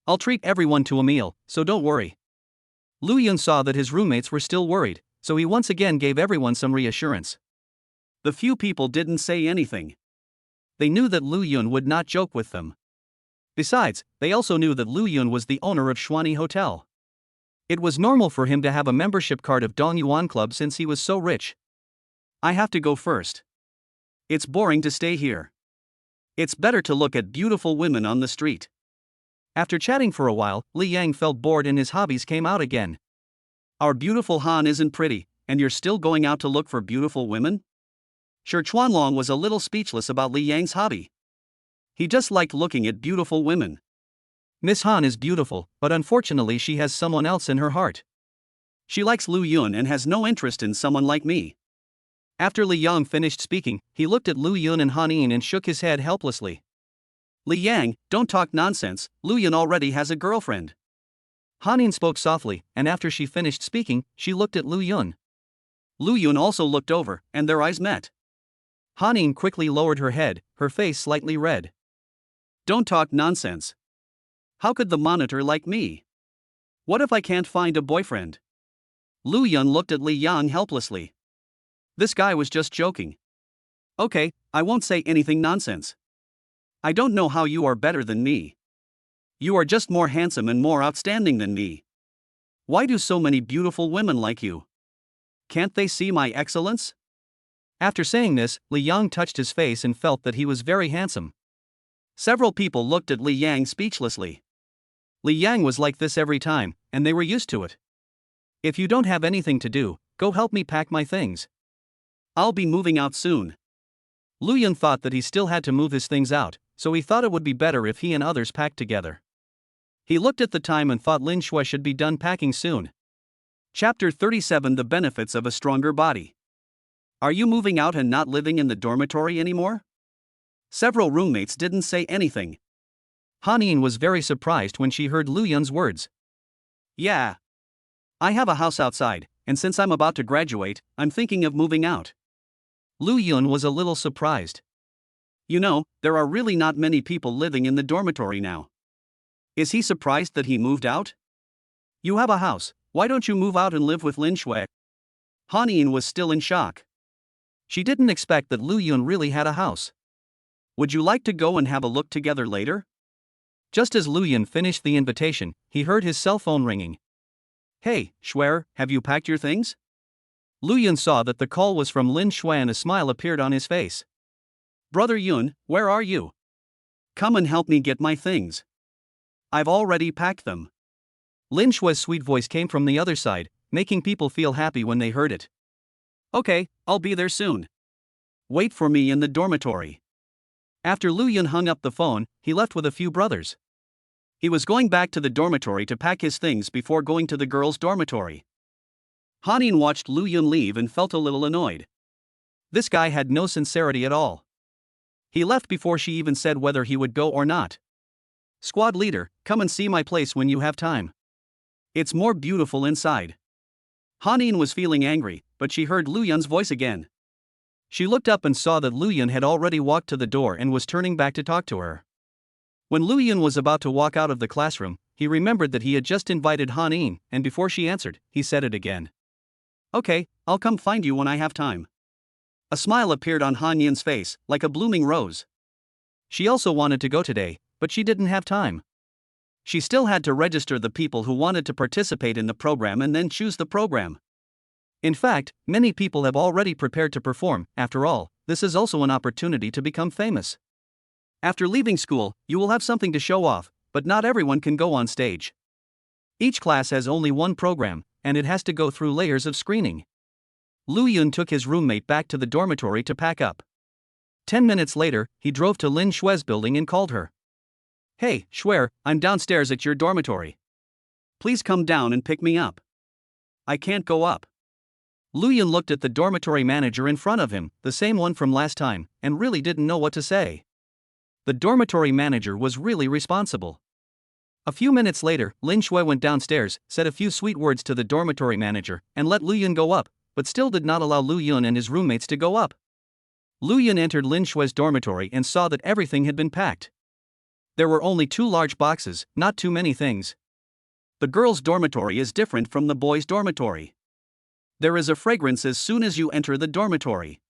I'll treat everyone to a meal, so don't worry. Lu Yun saw that his roommates were still worried, so he once again gave everyone some reassurance.
The few people didn't say anything.
They knew that Lu Yun would not joke with them. Besides, they also knew that Lu Yun was the owner of Xuanyi Hotel. It was normal for him to have a membership card of Dongyuan Club since he was so rich.
I have to go first. It's boring to stay here. It's better to look at beautiful women on the street.
After chatting for a while, Li Yang felt bored and his hobbies came out again.
Our beautiful Han isn't pretty, and you're still going out to look for beautiful women? Shi Chuanlong was a little speechless about Li Yang's hobby. He just liked looking at beautiful women.
Miss Han is beautiful, but unfortunately she has someone else in her heart.
She likes Lu Yun and has no interest in someone like me.
After Li Yang finished speaking, he looked at Lu Yun and Han Yin and shook his head helplessly.
Li Yang, don't talk nonsense, Lu Yun already has a girlfriend.
Han Yin spoke softly, and after she finished speaking, she looked at Lu Yun.
Lu Yun also looked over, and their eyes met.
Han Yin quickly lowered her head, her face slightly red.
Don't talk nonsense. How could the monitor like me? What if I can't find a boyfriend? Lu Yun looked at Li Yang helplessly. This guy was just joking. Okay, I won't say anything nonsense. I don't know how you are better than me. You are just more handsome and more outstanding than me. Why do so many beautiful women like you? Can't they see my excellence?
After saying this, Li Yang touched his face and felt that he was very handsome.
Several people looked at Li Yang speechlessly.
Li Yang was like this every time, and they were used to it. If you don't have anything to do, go help me pack my things.
I'll be moving out soon.
Lu Yun thought that he still had to move his things out, so he thought it would be better if he and others packed together. He looked at the time and thought Lin Shui should be done packing soon.
Chapter 37: The Benefits of a Stronger Body. Are you moving out and not living in the dormitory anymore? Several roommates didn't say anything.
Han Yin was very surprised when she heard Lu Yun's words.
Yeah. I have a house outside, and since I'm about to graduate, I'm thinking of moving out.
Lu Yun was a little surprised.
You know, there are really not many people living in the dormitory now. Is he surprised that he moved out? You have a house, why don't you move out and live with Lin Shui? Han Yin was still in shock.
She didn't expect that Lu Yun really had a house.
Would you like to go and have a look together later?
Just as Lu Yun finished the invitation, he heard his cell phone ringing.
Hey, Schwer, have you packed your things?
Lu Yun saw that the call was from Lin Shui and a smile appeared on his face.
Brother Yun, where are you? Come and help me get my things. I've already packed them.
Lin Shui's sweet voice came from the other side, making people feel happy when they heard it.
Okay, I'll be there soon. Wait for me in the dormitory.
After Lu Yun hung up the phone, he left with a few brothers.
He was going back to the dormitory to pack his things before going to the girls' dormitory. Hanin watched Lu Yun leave and felt a little annoyed.
This guy had no sincerity at all. He left before she even said whether he would go or not.
Squad leader, come and see my place when you have time. It's more beautiful inside. Hanin was feeling angry, but she heard Lu Yun's voice again.
She looked up and saw that Lu Yun had already walked to the door and was turning back to talk to her. When Lu Yun was about to walk out of the classroom, he remembered that he had just invited Hanin, and before she answered, he said it again.
Okay, I'll come find you when I have time. A smile appeared on Han Yin's face, like a blooming rose.
She also wanted to go today, but she didn't have time.
She still had to register the people who wanted to participate in the program and then choose the program.
In fact, many people have already prepared to perform. After all, this is also an opportunity to become famous.
After leaving school, you will have something to show off, but not everyone can go on stage.
Each class has only one program, and it has to go through layers of screening. Lu Yun took his roommate back to the dormitory to pack up. 10 minutes later, he drove to Lin Shui's building and called her.
Hey, Schwer, I'm downstairs at your dormitory. Please come down and pick me up. I can't go up.
Lu Yun looked at the dormitory manager in front of him, the same one from last time, and really didn't know what to say. The dormitory manager was really responsible. A few minutes later, Lin Shui went downstairs, said a few sweet words to the dormitory manager, and let Lu Yun go up, but still did not allow Lu Yun and his roommates to go up. Lu Yun entered Lin Shui's dormitory and saw that everything had been packed. There were only 2 large boxes, not too many things.
The girls' dormitory is different from the boys' dormitory. There is a fragrance as soon as you enter the dormitory.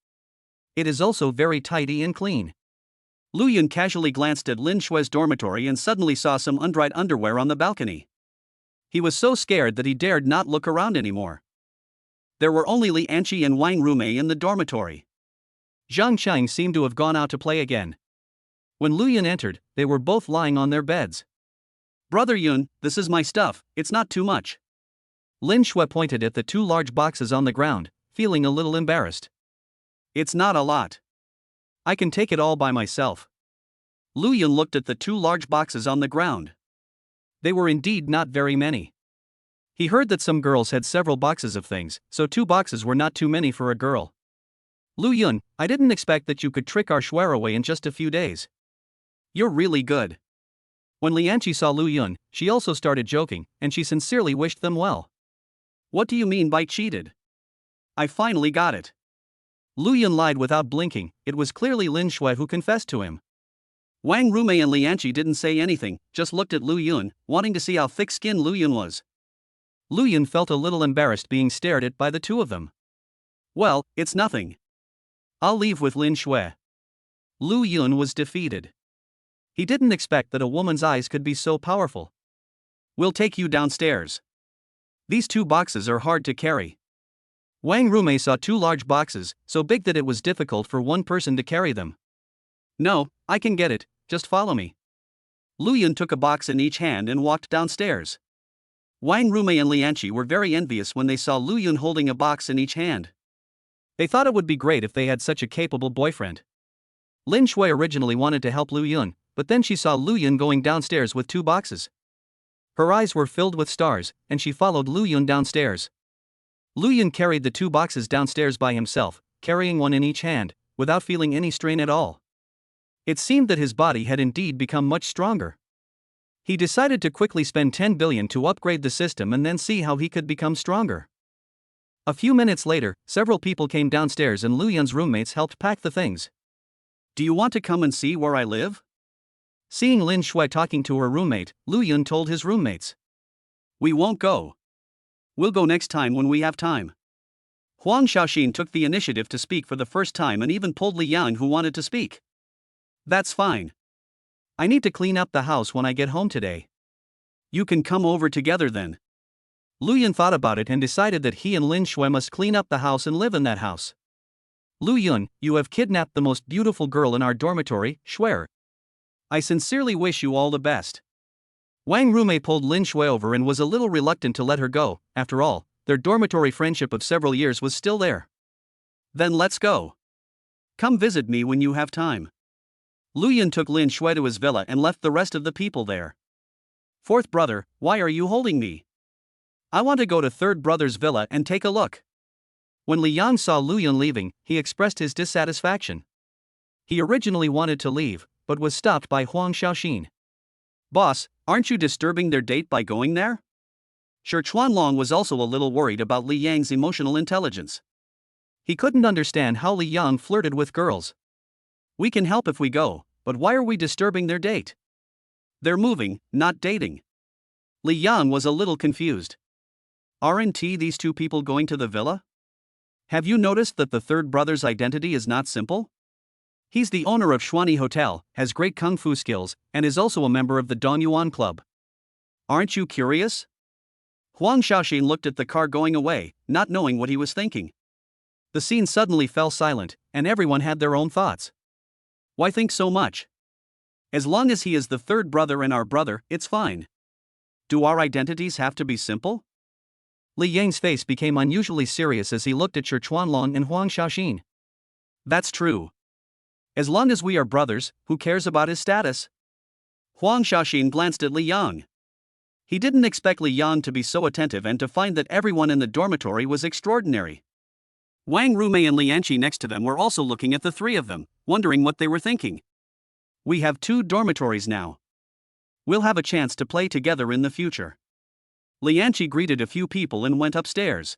It is also very tidy and clean.
Lu Yun casually glanced at Lin Shui's dormitory and suddenly saw some undried underwear on the balcony. He was so scared that he dared not look around anymore. There were only Li Anqi and Wang Rumei in the dormitory.
Zhang Cheng seemed to have gone out to play again. When Lu Yun entered, they were both lying on their beds.
Brother Yun, this is my stuff, it's not too much.
Lin Shui pointed at the 2 large boxes on the ground, feeling a little embarrassed.
It's not a lot.
I can take it all by myself.
Lu Yun looked at the 2 large boxes on the ground.
They were indeed not very many. He heard that some girls had several boxes of things, so 2 boxes were not too many for a girl. Lu Yun, I didn't expect that you could trick our Schwer away in just a few days.
You're really good.
When Li Anqi saw Lu Yun, she also started joking, and she sincerely wished them well.
What do you mean by cheated? I finally got it.
Lu Yun lied without blinking. It was clearly Lin Shui who confessed to him.
Wang Rumei and Li Anqi didn't say anything, just looked at Lu Yun, wanting to see how thick-skinned Lu Yun was.
Lu Yun felt a little embarrassed being stared at by the 2 of them.
Well, it's nothing.
I'll leave with Lin Shui. Lu Yun was defeated. He didn't expect that a woman's eyes could be so powerful.
We'll take you downstairs. These 2 boxes are hard to carry.
Wang Rumei saw 2 large boxes, so big that it was difficult for one person to carry them.
No, I can get it, just follow me. Lu Yun took a box in each hand and walked downstairs. Wang Rumei and Li Anqi were very envious when they saw Lu Yun holding a box in each hand.
They thought it would be great if they had such a capable boyfriend. Lin Shui originally wanted to help Lu Yun, but then she saw Lu Yun going downstairs with 2 boxes. Her eyes were filled with stars, and she followed Lu Yun downstairs. Lu Yun carried the 2 boxes downstairs by himself, carrying one in each hand, without feeling any strain at all. It seemed that his body had indeed become much stronger. He decided to quickly spend 10 billion to upgrade the system and then see how he could become stronger. A few minutes later, several people came downstairs and Lu Yun's roommates helped pack the things.
Do you want to come and see where I live?
Seeing Lin Shui talking to her roommate, Lu Yun told his roommates.
We won't go. We'll go next time when we have time. Huang Xiaoxin took the initiative to speak for the first time and even pulled Li Yang who wanted to speak. That's fine.
I need to clean up the house when I get home today.
You can come over together then.
Lu Yun thought about it and decided that he and Lin Shui must clean up the house and live in that house. Lu Yun, you have kidnapped the most beautiful girl in our dormitory, Shui.
I sincerely wish you all the best.
Wang Rumei pulled Lin Shui over and was a little reluctant to let her go. After all, their dormitory friendship of several years was still there.
Then let's go. Come visit me when you have time. Lu Yun took Lin Shui to his villa and left the rest of the people there. Fourth brother, why are you holding me? I want to go to third brother's villa and take a look.
When Li Yang saw Lu Yun leaving, he expressed his dissatisfaction. He originally wanted to leave, but was stopped by Huang Xiaoxin.
Boss, aren't you disturbing their date by going there? Shi Chuanlong was also a little worried about Li Yang's emotional intelligence.
He couldn't understand how Li Yang flirted with girls.
We can help if we go, but why are we disturbing their date? They're moving, not dating. Li Yang was a little confused. Aren't these two people going to the villa? Have you noticed that the third brother's identity is not simple? He's the owner of Shuani Hotel, has great kung fu skills, and is also a member of the Donyuan Club. Aren't you curious? Huang Xiaoxin looked at the car going away, not knowing what he was thinking.
The scene suddenly fell silent, and everyone had their own thoughts.
Why think so much? As long as he is the third brother and our brother, it's fine. Do our identities have to be simple?
Li Yang's face became unusually serious as he looked at Shi Chuanlong and Huang Xiaoxin.
That's true. As long as we are brothers, who cares about his status? Huang Xiaoxin glanced at Li Yang. He didn't expect Li Yang to be so attentive and to find that everyone in the dormitory was extraordinary. Wang Rumei and Lianqi next to them were also looking at the three of them, wondering what they were thinking. We have 2 dormitories now. We'll have a chance to play together in the future. Lianqi greeted a few people and went upstairs.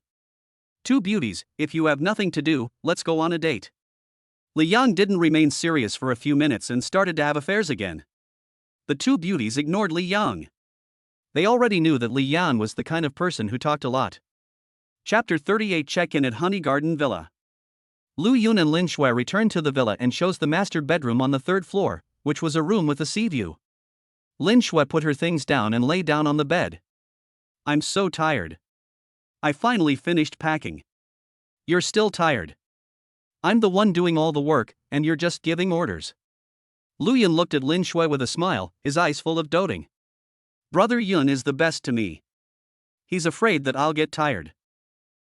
2 beauties, if you have nothing to do, let's go on a date. Li Yang didn't remain serious for a few minutes and started to have affairs again. The 2 beauties ignored Li Yang.
They already knew that Li Yang was the kind of person who talked a lot.
Chapter 38 Check-in at Honey Garden Villa.
Lu Yun and Lin Shui returned to the villa and chose the master bedroom on the 3rd floor, which was a room with a sea view. Lin Shui put her things down and lay down on the bed.
I'm so tired. I finally finished packing. You're still tired.
I'm the one doing all the work, and you're just giving orders.
Lu Yun looked at Lin Shui with a smile, his eyes full of doting. Brother Yun is the best to me. He's afraid that I'll get tired.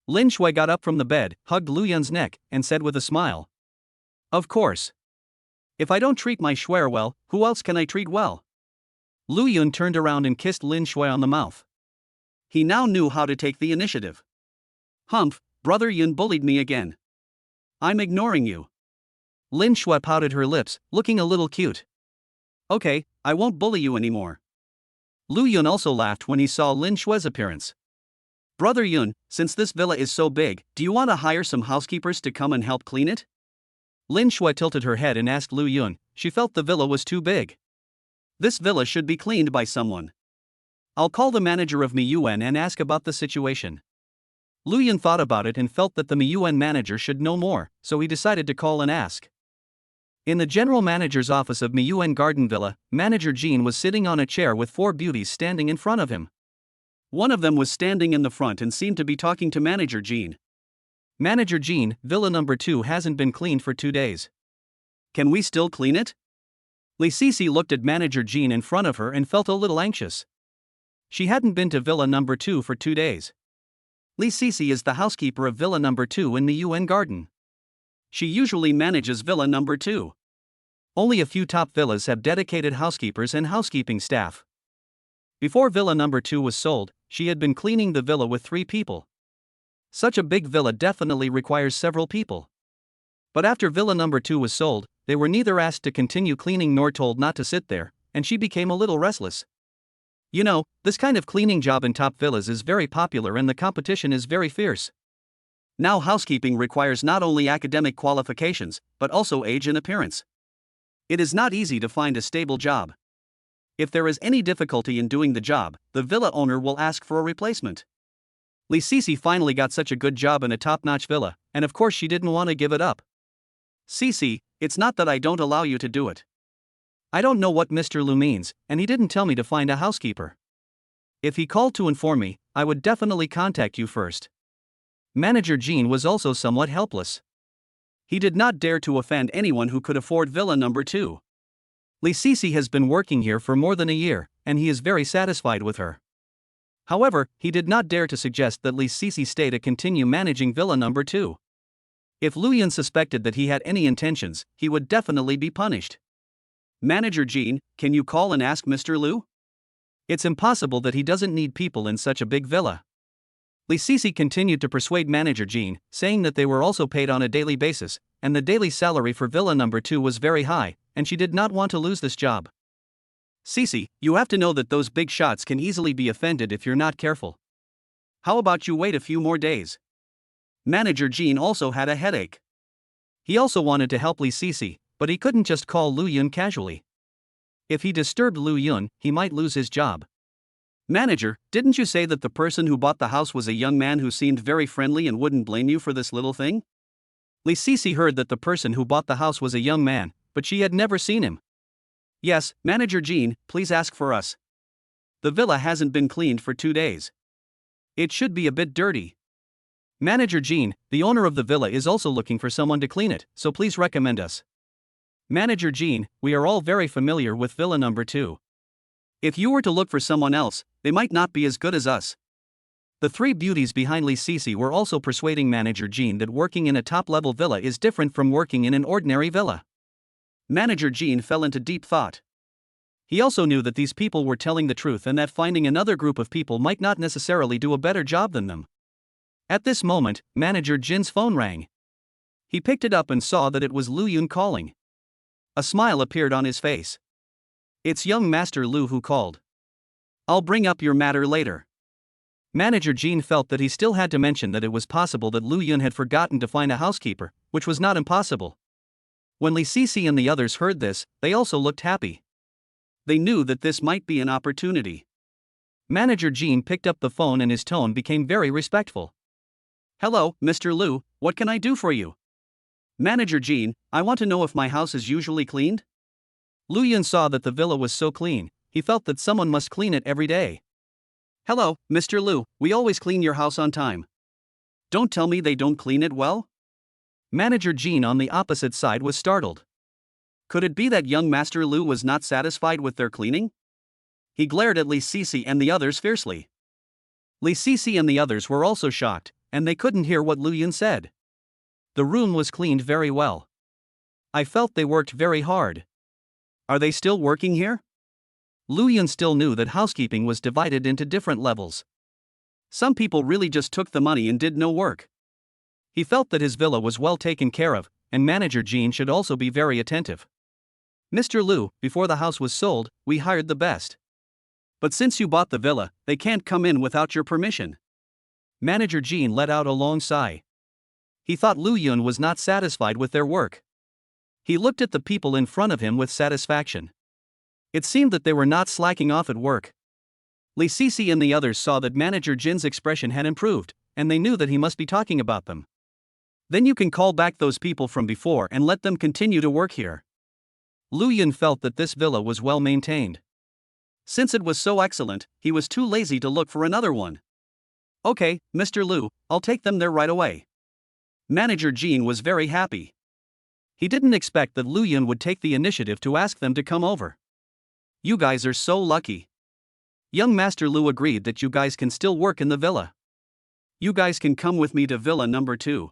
Lin Shui got up from the bed, hugged Lu Yun's neck, and said with a smile.
Of course. If I don't treat my Shui well, who else can I treat well?
Lu Yun turned around and kissed Lin Shui on the mouth.
He now knew how to take the initiative. Humph, Brother Yun bullied me again. I'm ignoring you.
Lin Shui pouted her lips, looking a little cute.
Okay, I won't bully you anymore.
Lu Yun also laughed when he saw Lin Shui's appearance.
Brother Yun, since this villa is so big, do you want to hire some housekeepers to come and help clean it?
Lin Shui tilted her head and asked Lu Yun. She felt the villa was too big.
This villa should be cleaned by someone. I'll call the manager of Miyuan and ask about the situation.
Lu Yun thought about it and felt that the Miyuan manager should know more, so he decided to call and ask. In the general manager's office of Miyuan Garden Villa, Manager Jean was sitting on a chair with 4 beauties standing in front of him.
One of them was standing in the front and seemed to be talking to Manager Jean.
Manager Jean, Villa number 2 hasn't been cleaned for 2 days.
Can we still clean it?
Li Sisi looked at Manager Jean in front of her and felt a little anxious. She hadn't been to Villa number 2 for 2 days.
Li Sisi is the housekeeper of Villa number 2 in the UN Garden. She usually manages Villa number 2.
Only a few top villas have dedicated housekeepers and housekeeping staff. Before Villa number 2 was sold, she had been cleaning the villa with 3 people. Such a big villa definitely requires several people. But after Villa number 2 was sold, they were neither asked to continue cleaning nor told not to sit there, and she became a little restless. You know, this kind of cleaning job in top villas is very popular and the competition is very fierce.
Now housekeeping requires not only academic qualifications, but also age and appearance. It is not easy to find a stable job. If there is any difficulty in doing the job, the villa owner will ask for a replacement. Li Sisi finally got such a good job in a top-notch villa, and of course she didn't want to give it up. Sisi, it's not that I don't allow you to do it.
I don't know what Mr. Lu means, and he didn't tell me to find a housekeeper. If he called to inform me, I would definitely contact you first. Manager Jean was also somewhat helpless.
He did not dare to offend anyone who could afford villa number 2.
Li Sisi has been working here for more than a year, and he is very satisfied with her. However, he did not dare to suggest that Li Sisi stay to continue managing villa number 2. If Lu Yun suspected that he had any intentions, he would definitely be punished.
Manager Jean, can you call and ask Mr. Lu?
It's impossible that he doesn't need people in such a big villa. Li Sisi continued to persuade Manager Jean, saying that they were also paid on a daily basis, and the daily salary for villa number 2 was very high, and she did not want to lose this job.
Sisi, you have to know that those big shots can easily be offended if you're not careful. How about you wait a few more days? Manager Jean also had a headache.
He also wanted to help Li Sisi, but he couldn't just call Lu Yun casually. If he disturbed Lu Yun, he might lose his job.
Manager, didn't you say that the person who bought the house was a young man who seemed very friendly and wouldn't blame you for this little thing?
Li Sisi heard that the person who bought the house was a young man, but she had never seen him.
Yes, Manager Jean, please ask for us. The villa hasn't been cleaned for 2 days. It should be a bit dirty.
Manager Jean, the owner of the villa is also looking for someone to clean it, so please recommend us.
Manager Jean, we are all very familiar with villa number 2. If you were to look for someone else, they might not be as good as us.
The three beauties behind Li Sisi were also persuading Manager Jean that working in a top-level villa is different from working in an ordinary villa.
Manager Jean fell into deep thought.
He also knew that these people were telling the truth and that finding another group of people might not necessarily do a better job than them. At this moment, Manager Jin's phone rang. He picked it up and saw that it was Lu Yun calling. A smile appeared on his face.
It's young Master Lu who called. I'll bring up your matter later.
Manager Jean felt that he still had to mention that it was possible that Lu Yun had forgotten to find a housekeeper, which was not impossible. When Li Sisi and the others heard this, they also looked happy.
They knew that this might be an opportunity.
Manager Jean picked up the phone and his tone became very respectful.
Hello, Mr. Lu, what can I do for you? Manager Jean, I want to know if my house is usually cleaned?
Lu Yun saw that the villa was so clean, he felt that someone must clean it every day.
Hello, Mr. Lu, we always clean your house on time. Don't tell me they don't clean it well?
Manager Jean on the opposite side was startled.
Could it be that young Master Lu was not satisfied with their cleaning? He glared at Li Sisi and the others fiercely.
Li Sisi and the others were also shocked, and they couldn't hear what Lu Yun said. The room was cleaned very well. I felt they worked very hard.
Are they still working here?
Lu Yun still knew that housekeeping was divided into different levels.
Some people really just took the money and did no work.
He felt that his villa was well taken care of, and Manager Jean should also be very attentive. Mr. Lu, before the house was sold, we hired the best.
But since you bought the villa, they can't come in without your permission.
Manager Jean let out a long sigh. He thought Lu Yun was not satisfied with their work. He looked at the people in front of him with satisfaction. It seemed that they were not slacking off at work.
Li Sisi and the others saw that Manager Jin's expression had improved, and they knew that he must be talking about them. Then you can call back those people from before and let them continue to work here.
Lu Yun felt that this villa was well maintained.
Since it was so excellent, he was too lazy to look for another one. Okay, Mr. Lu, I'll take them there right away. Manager Jean was very happy.
He didn't expect that Lu Yun would take the initiative to ask them to come over.
You guys are so lucky. Young Master Lu agreed that you guys can still work in the villa. You guys can come with me to villa number 2.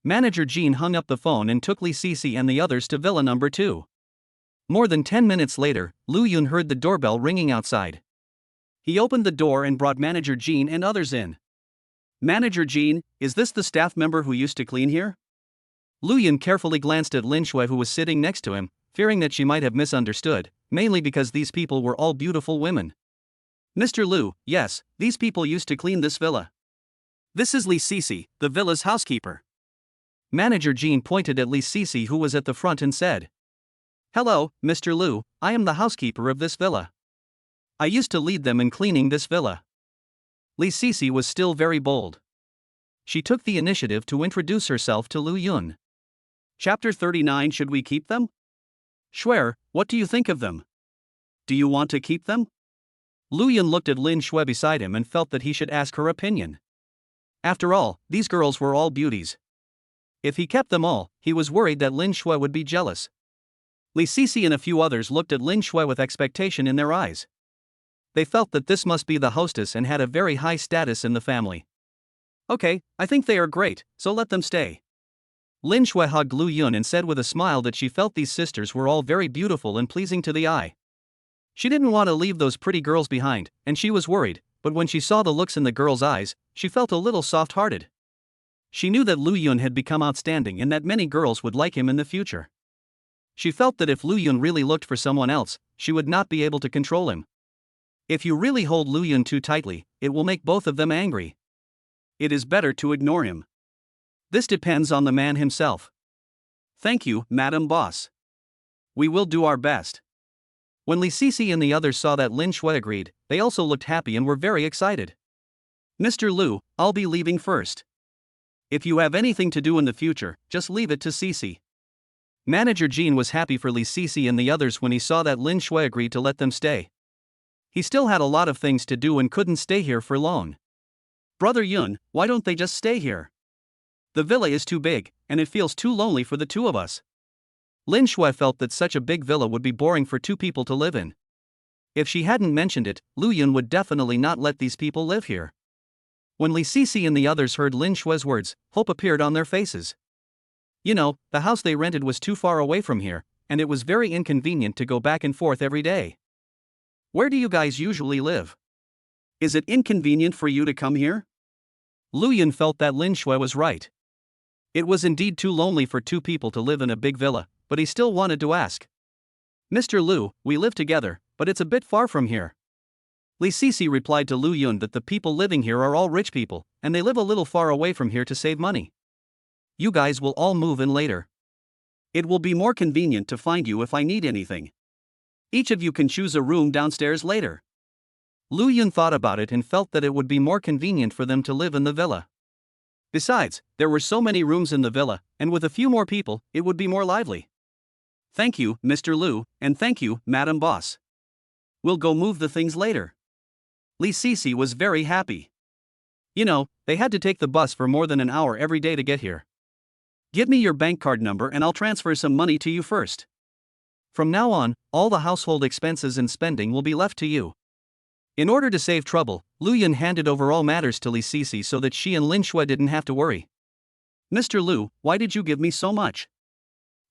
Manager Jean hung up the phone and took Li Sisi and the others to villa number 2. More than 10 minutes later, Lu Yun heard the doorbell ringing outside.
He opened the door and brought Manager Jean and others in. Manager Jean, is this the staff member who used to clean here?
Lu Yun carefully glanced at Lin Shui, who was sitting next to him, fearing that she might have misunderstood, mainly because these people were all beautiful women.
Mr. Lu, yes, these people used to clean this villa. This is Li Sisi, the villa's housekeeper.
Manager Jean pointed at Li Sisi, who was at the front, and said,
Hello, Mr. Lu, I am the housekeeper of this villa. I used to lead them in cleaning this villa.
Li Sisi was still very bold. She took the initiative to introduce herself to Lu Yun.
Chapter 39. Should we keep them? Shuer, what do you think of them? Do you want to keep them?
Lu Yun looked at Lin Shui beside him and felt that he should ask her opinion. After all, these girls were all beauties. If he kept them all, he was worried that Lin Shui would be jealous. Li Sisi and a few others looked at Lin Shui with expectation in their eyes. They felt that this must be the hostess and had a very high status in the family.
Okay, I think they are great, so let them stay.
Lin Shui hugged Lu Yun and said with a smile that she felt these sisters were all very beautiful and pleasing to the eye. She didn't want to leave those pretty girls behind, and she was worried, but when she saw the looks in the girls' eyes, she felt a little soft-hearted. She knew that Lu Yun had become outstanding and that many girls would like him in the future. She felt that if Lu Yun really looked for someone else, she would not be able to control him. If you really hold Lu Yun too tightly, it will make both of them angry.
It is better to ignore him.
This depends on the man himself.
Thank you, Madam Boss. We will do our best.
When Li Sisi and the others saw that Lin Shui agreed, they also looked happy and were very excited.
Mr. Lu, I'll be leaving first. If you have anything to do in the future, just leave it to Sisi.
Manager Jean was happy for Li Sisi and the others when he saw that Lin Shui agreed to let them stay. He still had a lot of things to do and couldn't stay here for long.
Brother Yun, why don't they just stay here? The villa is too big, and it feels too lonely for the two of us.
Lin Shui felt that such a big villa would be boring for two people to live in. If she hadn't mentioned it, Lu Yun would definitely not let these people live here. When Li Sisi and the others heard Lin Shui's words, hope appeared on their faces. You know, the house they rented was too far away from here, and it was very inconvenient to go back and forth every day.
Where do you guys usually live? Is it inconvenient for you to come here?
Lu Yun felt that Lin Shui was right. It was indeed too lonely for two people to live in a big villa, but he still wanted to ask.
Mr. Lu, we live together, but it's a bit far from here.
Li Sisi replied to Lu Yun that the people living here are all rich people, and they live a little far away from here to save money. You guys will all move in later.
It will be more convenient to find you if I need anything. Each of you can choose a room downstairs later.
Lu Yun thought about it and felt that it would be more convenient for them to live in the villa.
Besides, there were so many rooms in the villa, and with a few more people, it would be more lively. Thank you, Mr. Lu, and thank you, Madam Boss. We'll go move the things later. Li Sisi was very happy.
You know, they had to take the bus for more than an hour every day to get here.
Give me your bank card number and I'll transfer some money to you first.
From now on, all the household expenses and spending will be left to you. In order to save trouble, Lu Yun handed over all matters to Li Sisi so that she and Lin Shui didn't have to worry.
Mr. Lu, why did you give me so much?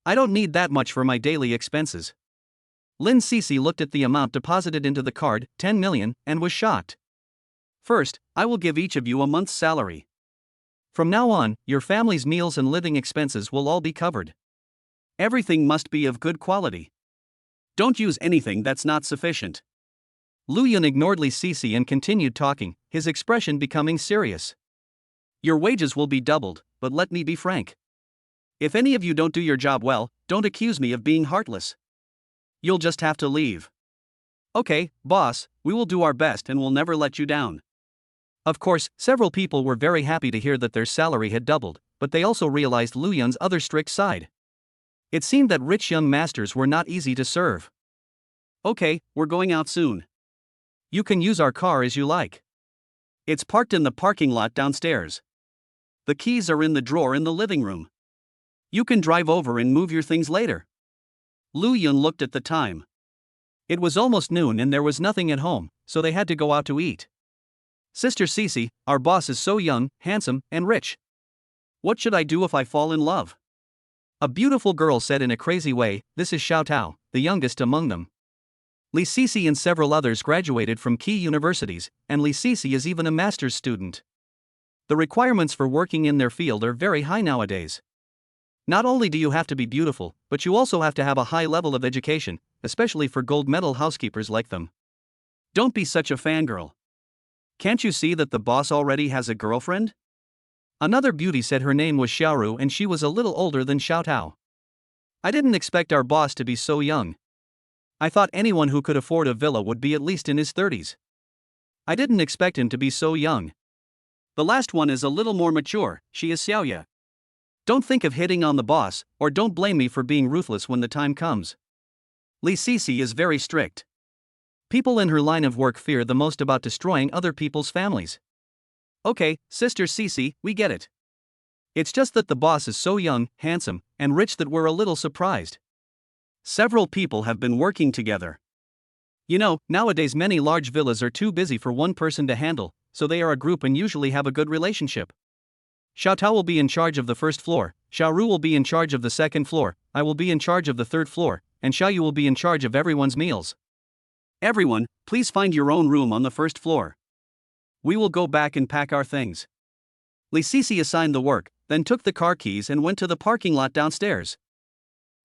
I don't need that much for my daily expenses. Lin Sisi looked at the amount deposited into the card, 10 million, and was shocked.
First, I will give each of you a month's salary.
From now on, your family's meals and living expenses will all be covered.
Everything must be of good quality. Don't use anything that's not sufficient.
Lu Yun ignored Li Sisi and continued talking, his expression becoming serious.
Your wages will be doubled, but let me be frank. If any of you don't do your job well, don't accuse me of being heartless. You'll just have to leave. Okay, boss, we will do our best and we'll never let you down.
Of course, several people were very happy to hear that their salary had doubled, but they also realized Lu Yun's other strict side. It seemed that rich young masters were not easy to serve.
Okay, we're going out soon.
You can use our car as you like.
It's parked in the parking lot downstairs. The keys are in the drawer in the living room. You can drive over and move your things later. Lu Yun looked at the time.
It was almost noon and there was nothing at home, so they had to go out to eat. Sister Sisi, our boss is so young, handsome, and rich.
What should I do if I fall in love?
A beautiful girl said in a crazy way. This is Showdown, the youngest among them. Li Sisi and several others graduated from key universities, and Li Sisi is even a master's student. The requirements for working in their field are very high nowadays. Not only do you have to be beautiful, but you also have to have a high level of education, especially for gold medal housekeepers like them.
Don't be such a fangirl. Can't you see that the boss already has a girlfriend?
Another beauty said her name was Xiaoru and she was a little older than Xiaotao. I didn't expect our boss to be so young. I thought anyone who could afford a villa would be at least in his 30s. I didn't expect him to be so young.
The last one is a little more mature, she is Xiaoya. Don't think of hitting on the boss, or don't blame me for being ruthless when the time comes.
Li Sisi is very strict. People in her line of work fear the most about destroying other people's families.
Okay, Sister Sisi, we get it.
It's just that the boss is so young, handsome, and rich that we're a little surprised.
Several people have been working together.
You know, nowadays many large villas are too busy for one person to handle, so they are a group and usually have a good relationship. Xiaotao will be in charge of the first floor, Xiaoru will be in charge of the second floor, I will be in charge of the third floor, and Xiaoyu will be in charge of everyone's meals.
Everyone, please find your own room on the first floor. We will go back and pack our things.
Li Sisi assigned the work, then took the car keys and went to the parking lot downstairs.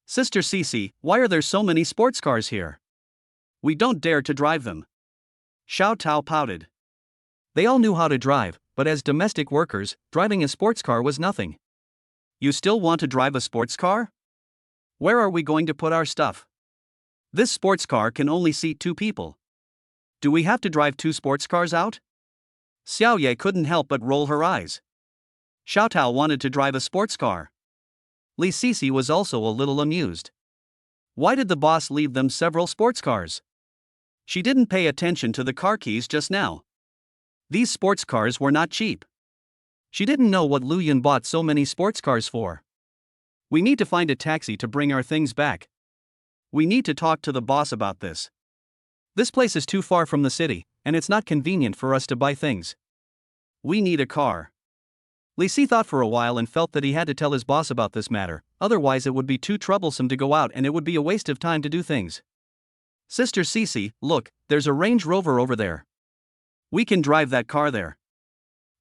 Sister Sisi, why are there so many sports cars here? We don't dare to drive them. Xiaotao pouted.
They all knew how to drive, but as domestic workers, driving a sports car was nothing.
You still want to drive a sports car? Where are we going to put our stuff? This sports car can only seat 2 people. Do we have to drive 2 sports cars out? Xiaoye couldn't help but roll her eyes. Xiaotao wanted to drive a sports car.
Li Sisi was also a little amused.
Why did the boss leave them several sports cars? She didn't pay attention to the car keys just now. These sports cars were not cheap.
She didn't know what Lu Yun bought so many sports cars for.
We need to find a taxi to bring our things back. We need to talk to the boss about this.
This place is too far from the city, and it's not convenient for us to buy things.
We need a car.
Li Si thought for a while and felt that he had to tell his boss about this matter, otherwise it would be too troublesome to go out and it would be a waste of time to do things.
Sister Sisi, look, there's a Range Rover over there. We can drive that car there.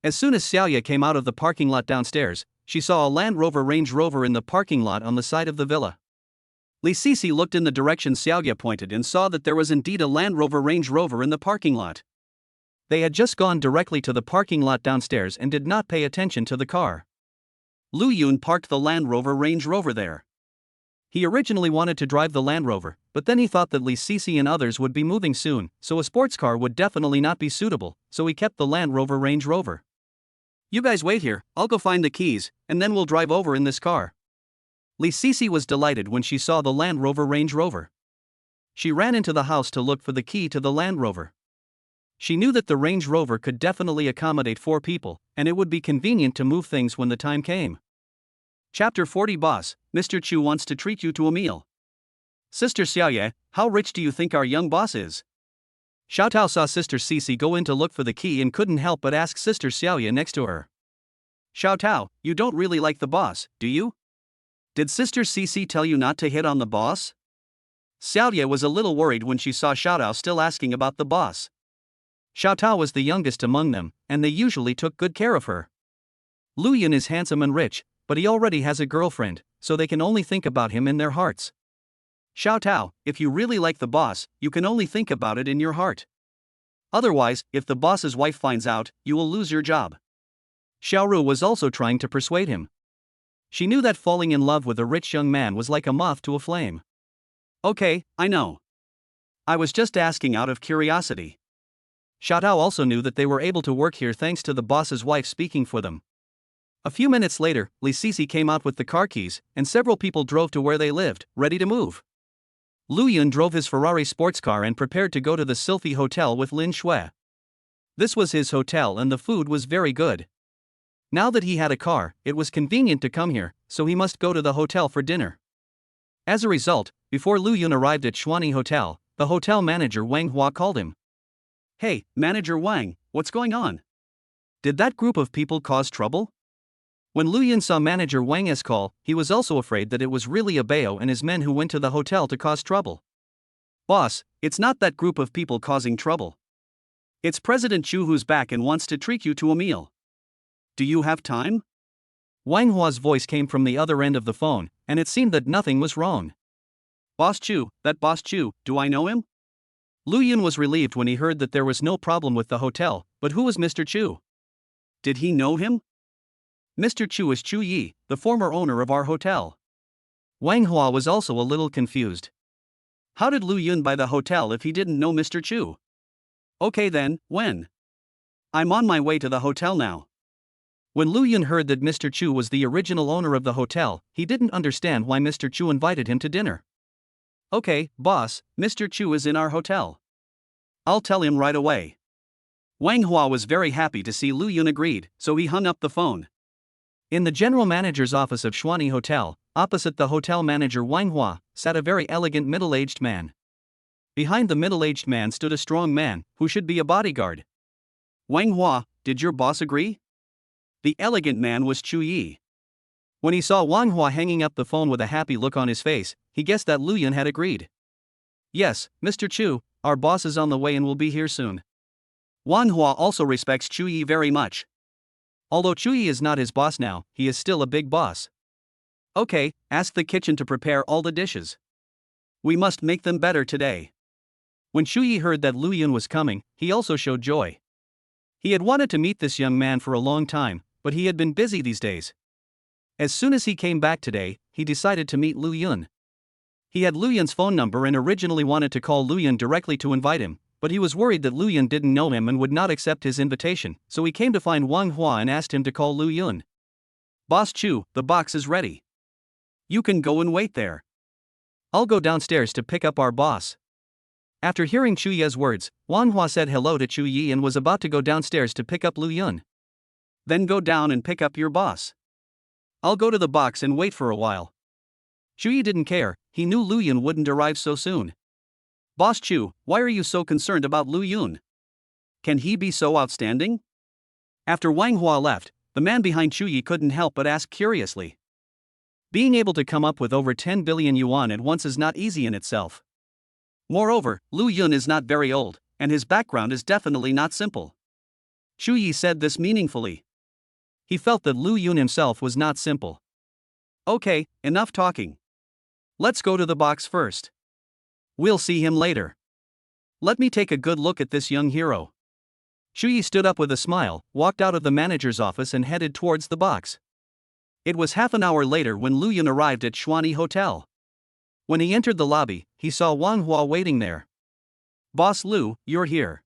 As soon as Xiaoye came out of the parking lot downstairs, she saw a Land Rover Range Rover in the parking lot on the side of the villa.
Li Sisi looked in the direction Xiaoye pointed and saw that there was indeed a Land Rover Range Rover in the parking lot.
They had just gone directly to the parking lot downstairs and did not pay attention to the car.
Lu Yun parked the Land Rover Range Rover there.
He originally wanted to drive the Land Rover, but then he thought that Li Sisi and others would be moving soon, so a sports car would definitely not be suitable, so he kept the Land Rover Range Rover.
You guys wait here, I'll go find the keys, and then we'll drive over in this car.
Li Sisi was delighted when she saw the Land Rover Range Rover. She ran into the house to look for the key to the Land Rover. She knew that the Range Rover could definitely accommodate 4 people, and it would be convenient to move things when the time came.
Chapter 40 Boss, Mr. Chu wants to treat you to a meal. Sister Xiaoye, how rich do you think our young boss is?
Xiaotao saw Sister Sisi go in to look for the key and couldn't help but ask Sister Xiaoye next to her.
Xiaotao, you don't really like the boss, do you? Did Sister Sisi tell you not to hit on the boss? Xiaoye was a little worried when she saw Xiaotao still asking about the boss.
Xiaotao was the youngest among them, and they usually took good care of her. Lu Yun is handsome and rich, but he already has a girlfriend, so they can only think about him in their hearts.
Xiaotao, if you really like the boss, you can only think about it in your heart. Otherwise, if the boss's wife finds out, you will lose your job.
Xiaoru was also trying to persuade him. She knew that falling in love with a rich young man was like a moth to a flame.
Okay, I know. I was just asking out of curiosity.
Xiaotao also knew that they were able to work here thanks to the boss's wife speaking for them. A few minutes later, Li Sisi came out with the car keys, and several people drove to where they lived, ready to move. Lu Yun drove his Ferrari sports car and prepared to go to the Sylphy Hotel with Lin Shui. This was his hotel and the food was very good. Now that he had a car, it was convenient to come here, so he must go to the hotel for dinner. As a result, before Lu Yun arrived at Shuani Hotel, the hotel manager Wang Hua called him.
Hey, Manager Wang, what's going on? Did that group of people cause trouble?
When Lu Yun saw Manager Wang's call, he was also afraid that it was really Abeo and his men who went to the hotel to cause trouble.
Boss, it's not that group of people causing trouble. It's President Chu who's back and wants to treat you to a meal. Do you have time?
Wang Hua's voice came from the other end of the phone, and it seemed that nothing was wrong.
Boss Chu, that Boss Chu, do I know him?
Lu Yun was relieved when he heard that there was no problem with the hotel, but who was Mr. Chu?
Did he know him? Mr. Chu is Chu Yi, the former owner of our hotel.
Wang Hua was also a little confused.
How did Lu Yun buy the hotel if he didn't know Mr. Chu? Okay then, when? I'm on my way to the hotel now.
When Lu Yun heard that Mr. Chu was the original owner of the hotel, he didn't understand why Mr. Chu invited him to dinner.
Okay, boss, Mr. Chu is in our hotel. I'll tell him right away. Wang Hua was very happy to see Lu Yun agreed, so he hung up the phone.
In the general manager's office of Shuani Hotel, opposite the hotel manager Wang Hua, sat a very elegant middle-aged man. Behind the middle-aged man stood a strong man, who should be a bodyguard.
Wang Hua, did your boss agree? The elegant man was Chu Yi.
When he saw Wang Hua hanging up the phone with a happy look on his face, he guessed that Lu Yun had agreed.
Yes, Mr. Chu, our boss is on the way and will be here soon. Wang Hua also respects Chu Yi very much.
Although Chu Yi is not his boss now, he is still a big boss.
Okay, ask the kitchen to prepare all the dishes. We must make them better today.
When Chu Yi heard that Lu Yun was coming, he also showed joy. He had wanted to meet this young man for a long time, but he had been busy these days. As soon as he came back today, he decided to meet Lu Yun. He had Lu Yun's phone number and originally wanted to call Lu Yun directly to invite him, but he was worried that Lu Yun didn't know him and would not accept his invitation, so he came to find Wang Hua and asked him to call Lu Yun.
Boss Chu, the box is ready. You can go and wait there.
I'll go downstairs to pick up our boss. After hearing Chu Yi's words, Wang Hua said hello to Chu Yi and was about to go downstairs to pick up Lu Yun.
Then go down and pick up your boss. I'll go to the box and wait for a while.
Chu Yi didn't care, he knew Lu Yun wouldn't arrive so soon.
Boss Chu, why are you so concerned about Lu Yun? Can he be so outstanding? After Wang Hua left, the man behind Chu Yi couldn't help but ask curiously.
Being able to come up with over 10 billion yuan at once is not easy in itself.
Moreover, Lu Yun is not very old, and his background is definitely not simple.
Chu Yi said this meaningfully. He felt that Lu Yun himself was not simple.
Okay, enough talking. Let's go to the box first. We'll see him later. Let me take a good look at this young hero.
Chu Yi stood up with a smile, walked out of the manager's office and headed towards the box.
It was half an hour later when Lu Yun arrived at Shuani Hotel.
When he entered the lobby, he saw Wang Hua waiting there.
Boss Lu, you're here.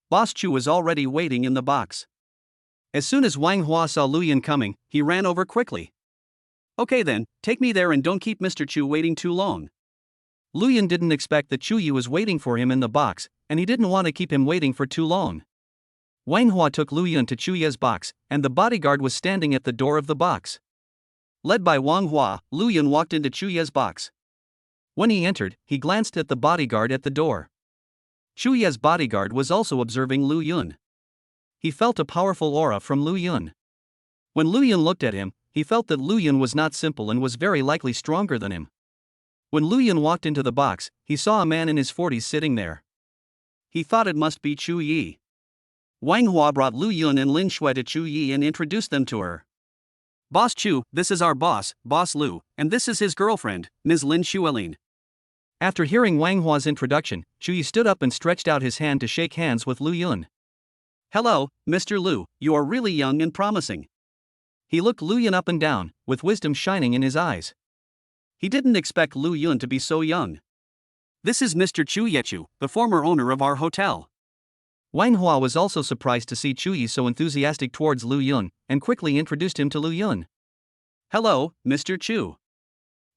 Boss Chu was already waiting in the box.
As soon as Wang Hua saw Lu Yun coming, he ran over quickly.
Okay then, take me there and don't keep Mr. Chu waiting too long.
Lu Yun didn't expect that Chu Yi was waiting for him in the box, and he didn't want to keep him waiting for too long. Wang Hua took Lu Yun to Chu Yi's box, and the bodyguard was standing at the door of the box.
Led by Wang Hua, Lu Yun walked into Chu Yi's box.
When he entered, he glanced at the bodyguard at the door.
Chu Yi's bodyguard was also observing Lu Yun.
He felt a powerful aura from Lu Yun. When Lu Yun looked at him, he felt that Lu Yun was not simple and was very likely stronger than him. When Lu Yun walked into the box, he saw a man in his 40s sitting there.
He thought it must be Chu Yi. Wang Hua brought Lu Yun and Lin Shui to Chu Yi and introduced them to her. Boss Chu, this is our boss, Boss Lu, and this is his girlfriend, Ms. Lin Shuilin.
After hearing Wang Hua's introduction, Chu Yi stood up and stretched out his hand to shake hands with Lu Yun.
Hello, Mr. Lu, you are really young and promising.
He looked Lu Yun up and down, with wisdom shining in his eyes.
He didn't expect Lu Yun to be so young. This is Mr. Chu Yechu, the former owner of our hotel.
Wang Hua was also surprised to see Chu Yi so enthusiastic towards Lu Yun, and quickly introduced him to Lu Yun.
Hello, Mr. Chu.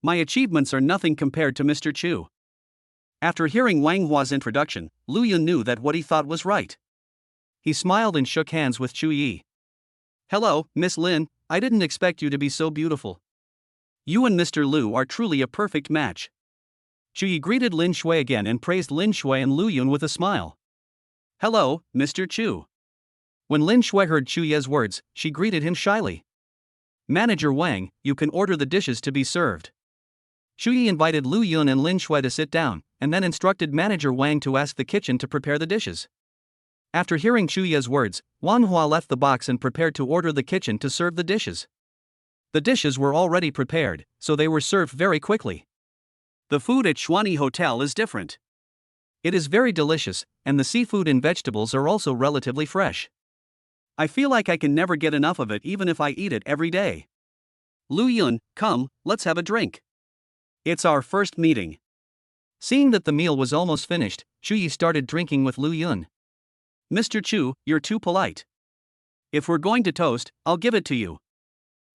My achievements are nothing compared to Mr. Chu. After hearing Wang Hua's introduction, Lu Yun knew that what he thought was right.
He smiled and shook hands with Chu Yi.
Hello, Miss Lin, I didn't expect you to be so beautiful. You and Mr. Lu are truly a perfect match.
Chu Yi greeted Lin Shui again and praised Lin Shui and Lu Yun with a smile.
Hello, Mr. Chu.
When Lin Shui heard Chu Yi's words, she greeted him shyly. Manager Wang, you can order the dishes to be served. Chu Yi invited Lu Yun and Lin Shui to sit down, and then instructed Manager Wang to ask the kitchen to prepare the dishes. After hearing Chu Yi's words, Wang Hua left the box and prepared to order the kitchen to serve the dishes. The dishes were already prepared, so they were served very quickly.
The food at Shuani Hotel is different.
It is very delicious, and the seafood and vegetables are also relatively fresh.
I feel like I can never get enough of it even if I eat it every day. Lu Yun, come, let's have a drink. It's our first meeting.
Seeing that the meal was almost finished, Chu Yi started drinking with Lu Yun.
Mr. Chu, you're too polite. If we're going to toast, I'll give it to you.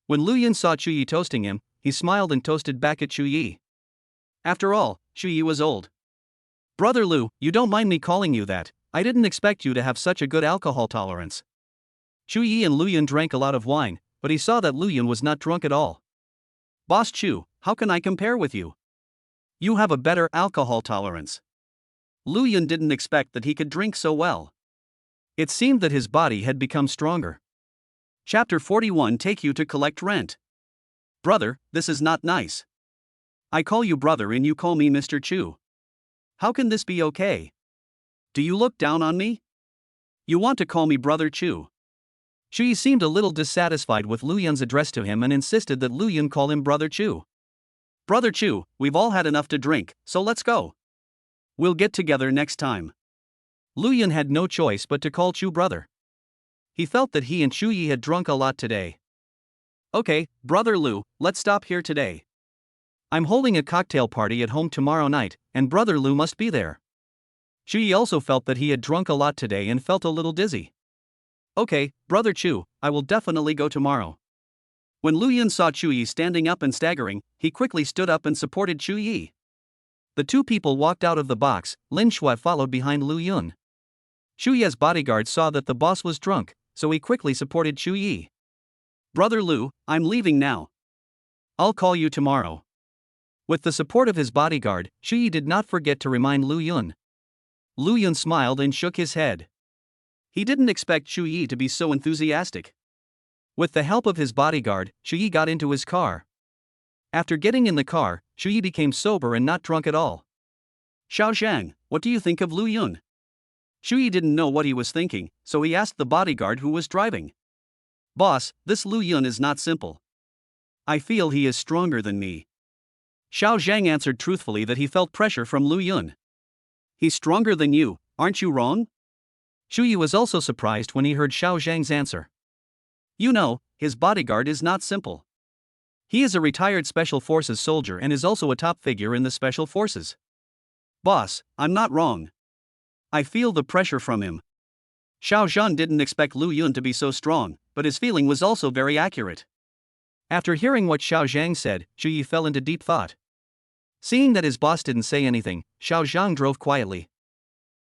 When Lu Yun saw Chu Yi toasting him, he smiled and toasted back at Chu Yi.
After all, Shuyi was old. Brother Lu, you don't mind me calling you that, I didn't expect you to have such a good alcohol tolerance. Shuyi and Lu Yun drank a lot of wine, but he saw that Lu Yun was not drunk at all. Boss Chu, how can I compare with you? You have a better alcohol tolerance. Lu Yun didn't expect that he could drink so well. It seemed that his body had become stronger. Chapter 41 Take you to collect rent. Brother, this is not nice. I call you brother and you call me Mr. Chu. How can this be okay? Do you look down on me? You want to call me Brother Chu. Shuyi seemed a little dissatisfied with Lu Yun's address to him and insisted that Lu Yun call him Brother Chu. Brother Chu, we've all had enough to drink, so let's go. We'll get together next time. Lu Yun had no choice but to call Chu brother. He felt that he and Shuyi had drunk a lot today. Okay, Brother Lu, let's stop here today. I'm holding a cocktail party at home tomorrow night, and Brother Lu must be there. Shuyi also felt that he had drunk a lot today and felt a little dizzy. Okay, Brother Chu, I will definitely go tomorrow. When Lu Yun saw Shuyi standing up and staggering, he quickly stood up and supported Shuyi. The two people walked out of the box, Lin Shui followed behind Lu Yun. Shuyi's bodyguard saw that the boss was drunk, so he quickly supported Shuyi. Brother Lu, I'm leaving now. I'll call you tomorrow. With the support of his bodyguard, Shuyi did not forget to remind Lu Yun. Lu Yun smiled and shook his head. He didn't expect Shuyi to be so enthusiastic. With the help of his bodyguard, Shuyi got into his car. After getting in the car, Shuyi became sober and not drunk at all. Xiao Zhang, what do you think of Lu Yun? Shuyi didn't know what he was thinking, so he asked the bodyguard who was driving. Boss, this Lu Yun is not simple. I feel he is stronger than me. Xiao Zhang answered truthfully that he felt pressure from Lu Yun. He's stronger than you, aren't you wrong? Shuyi was also surprised when he heard Xiao Zhang's answer. You know, his bodyguard is not simple. He is a retired Special Forces soldier and is also a top figure in the Special Forces. Boss, I'm not wrong. I feel the pressure from him. Xiao Zhan didn't expect Lu Yun to be so strong, but his feeling was also very accurate. After hearing what Xiao Zhang said, Shuyi fell into deep thought. Seeing that his boss didn't say anything, Xiao Zhang drove quietly.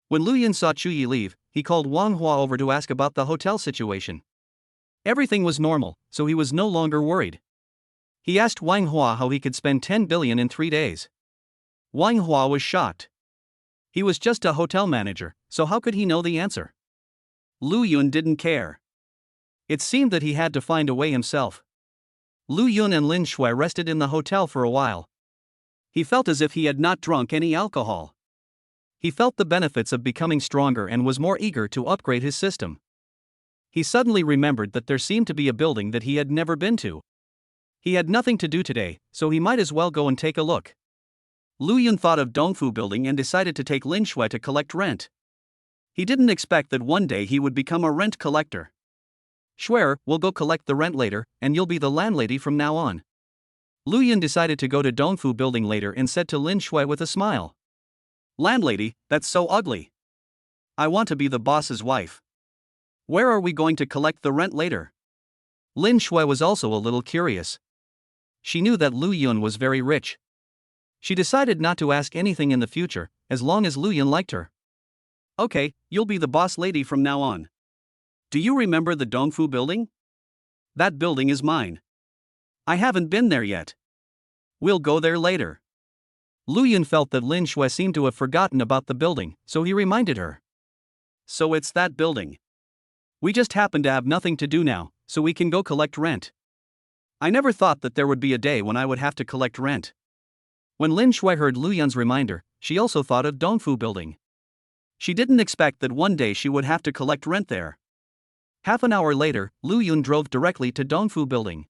When Lu Yun saw Shuyi leave, he called Wang Hua over to ask about the hotel situation. Everything was normal, so he was no longer worried. He asked Wang Hua how he could spend 10 billion in 3 days. Wang Hua was shocked. He was just a hotel manager, so how could he know the answer? Lu Yun didn't care. It seemed that he had to find a way himself. Lu Yun and Lin Shui rested in the hotel for a while. He felt as if he had not drunk any alcohol. He felt the benefits of becoming stronger and was more eager to upgrade his system. He suddenly remembered that there seemed to be a building that he had never been to. He had nothing to do today, so he might as well go and take a look. Lu Yun thought of Dongfu Building and decided to take Lin Shui to collect rent. He didn't expect that one day he would become a rent collector. Shuer, we'll go collect the rent later, and you'll be the landlady from now on. Lu Yun decided to go to Dongfu Building later and said to Lin Shui with a smile. Landlady, that's so ugly. I want to be the boss's wife. Where are we going to collect the rent later? Lin Shui was also a little curious. She knew that Lu Yun was very rich. She decided not to ask anything in the future, as long as Lu Yun liked her. Okay, you'll be the boss lady from now on. Do you remember the Dongfu Building? That building is mine. I haven't been there yet. We'll go there later. Lu Yun felt that Lin Shui seemed to have forgotten about the building, so he reminded her. So it's that building. We just happen to have nothing to do now, so we can go collect rent. I never thought that there would be a day when I would have to collect rent. When Lin Shui heard Lu Yun's reminder, she also thought of Dongfu Building. She didn't expect that one day she would have to collect rent there. Half an hour later, Lu Yun drove directly to Dongfu Building.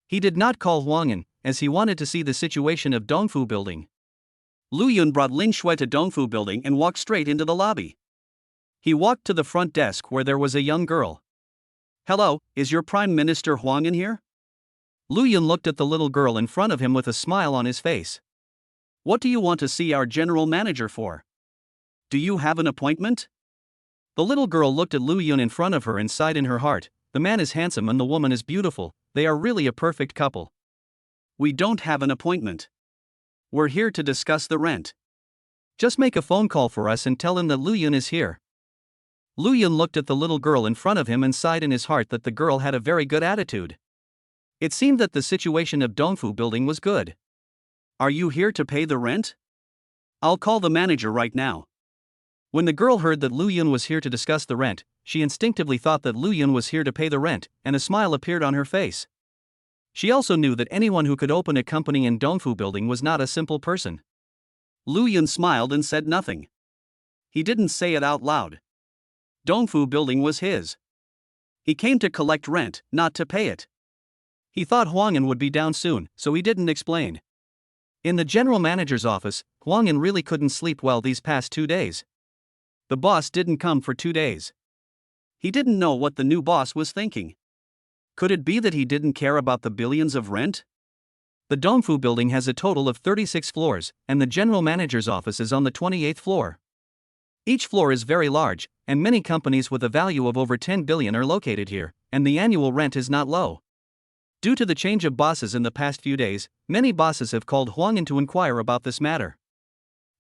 He did not call Huang An, as he wanted to see the situation of Dongfu Building. Lu Yun brought Lin Shui to Dongfu Building and walked straight into the lobby. He walked to the front desk where there was a young girl. Hello, is your Prime Minister Huang An here? Lu Yun looked at the little girl in front of him with a smile on his face. What do you want to see our general manager for? Do you have an appointment? The little girl looked at Lu Yun in front of her and sighed in her heart. The man is handsome and the woman is beautiful. They are really a perfect couple. We don't have an appointment. we're here to discuss the rent.
Just make a phone call for us and tell him that Lu Yun is here. Lu Yun looked at the little girl in front of him and sighed in his heart that the girl had a very good attitude. It seemed that the situation of Dongfu building was good.
Are you here to pay the rent? I'll call the manager right now.
When the girl heard that Lu Yun was here to discuss the rent, she instinctively thought that Lu Yun was here to pay the rent, and a smile appeared on her face. She also knew that anyone who could open a company in Dongfu building was not a simple person.
Lu Yun smiled and said nothing. He didn't say it out loud. Dongfu building was his. He came to collect rent, not to pay it.
He thought Huang An would be down soon, so he didn't explain. In the general manager's office, Huang An really couldn't sleep well these past 2 days.
The boss didn't come for 2 days. He didn't know what the new boss was thinking. Could it be that he didn't care about the billions of rent?
The Dongfu building has a total of 36 floors, and the general manager's office is on the 28th floor. Each floor is very large, and many companies with a value of over 10 billion are located here, and the annual rent is not low. Due to the change of bosses in the past few days, many bosses have called Huang An to inquire about this matter.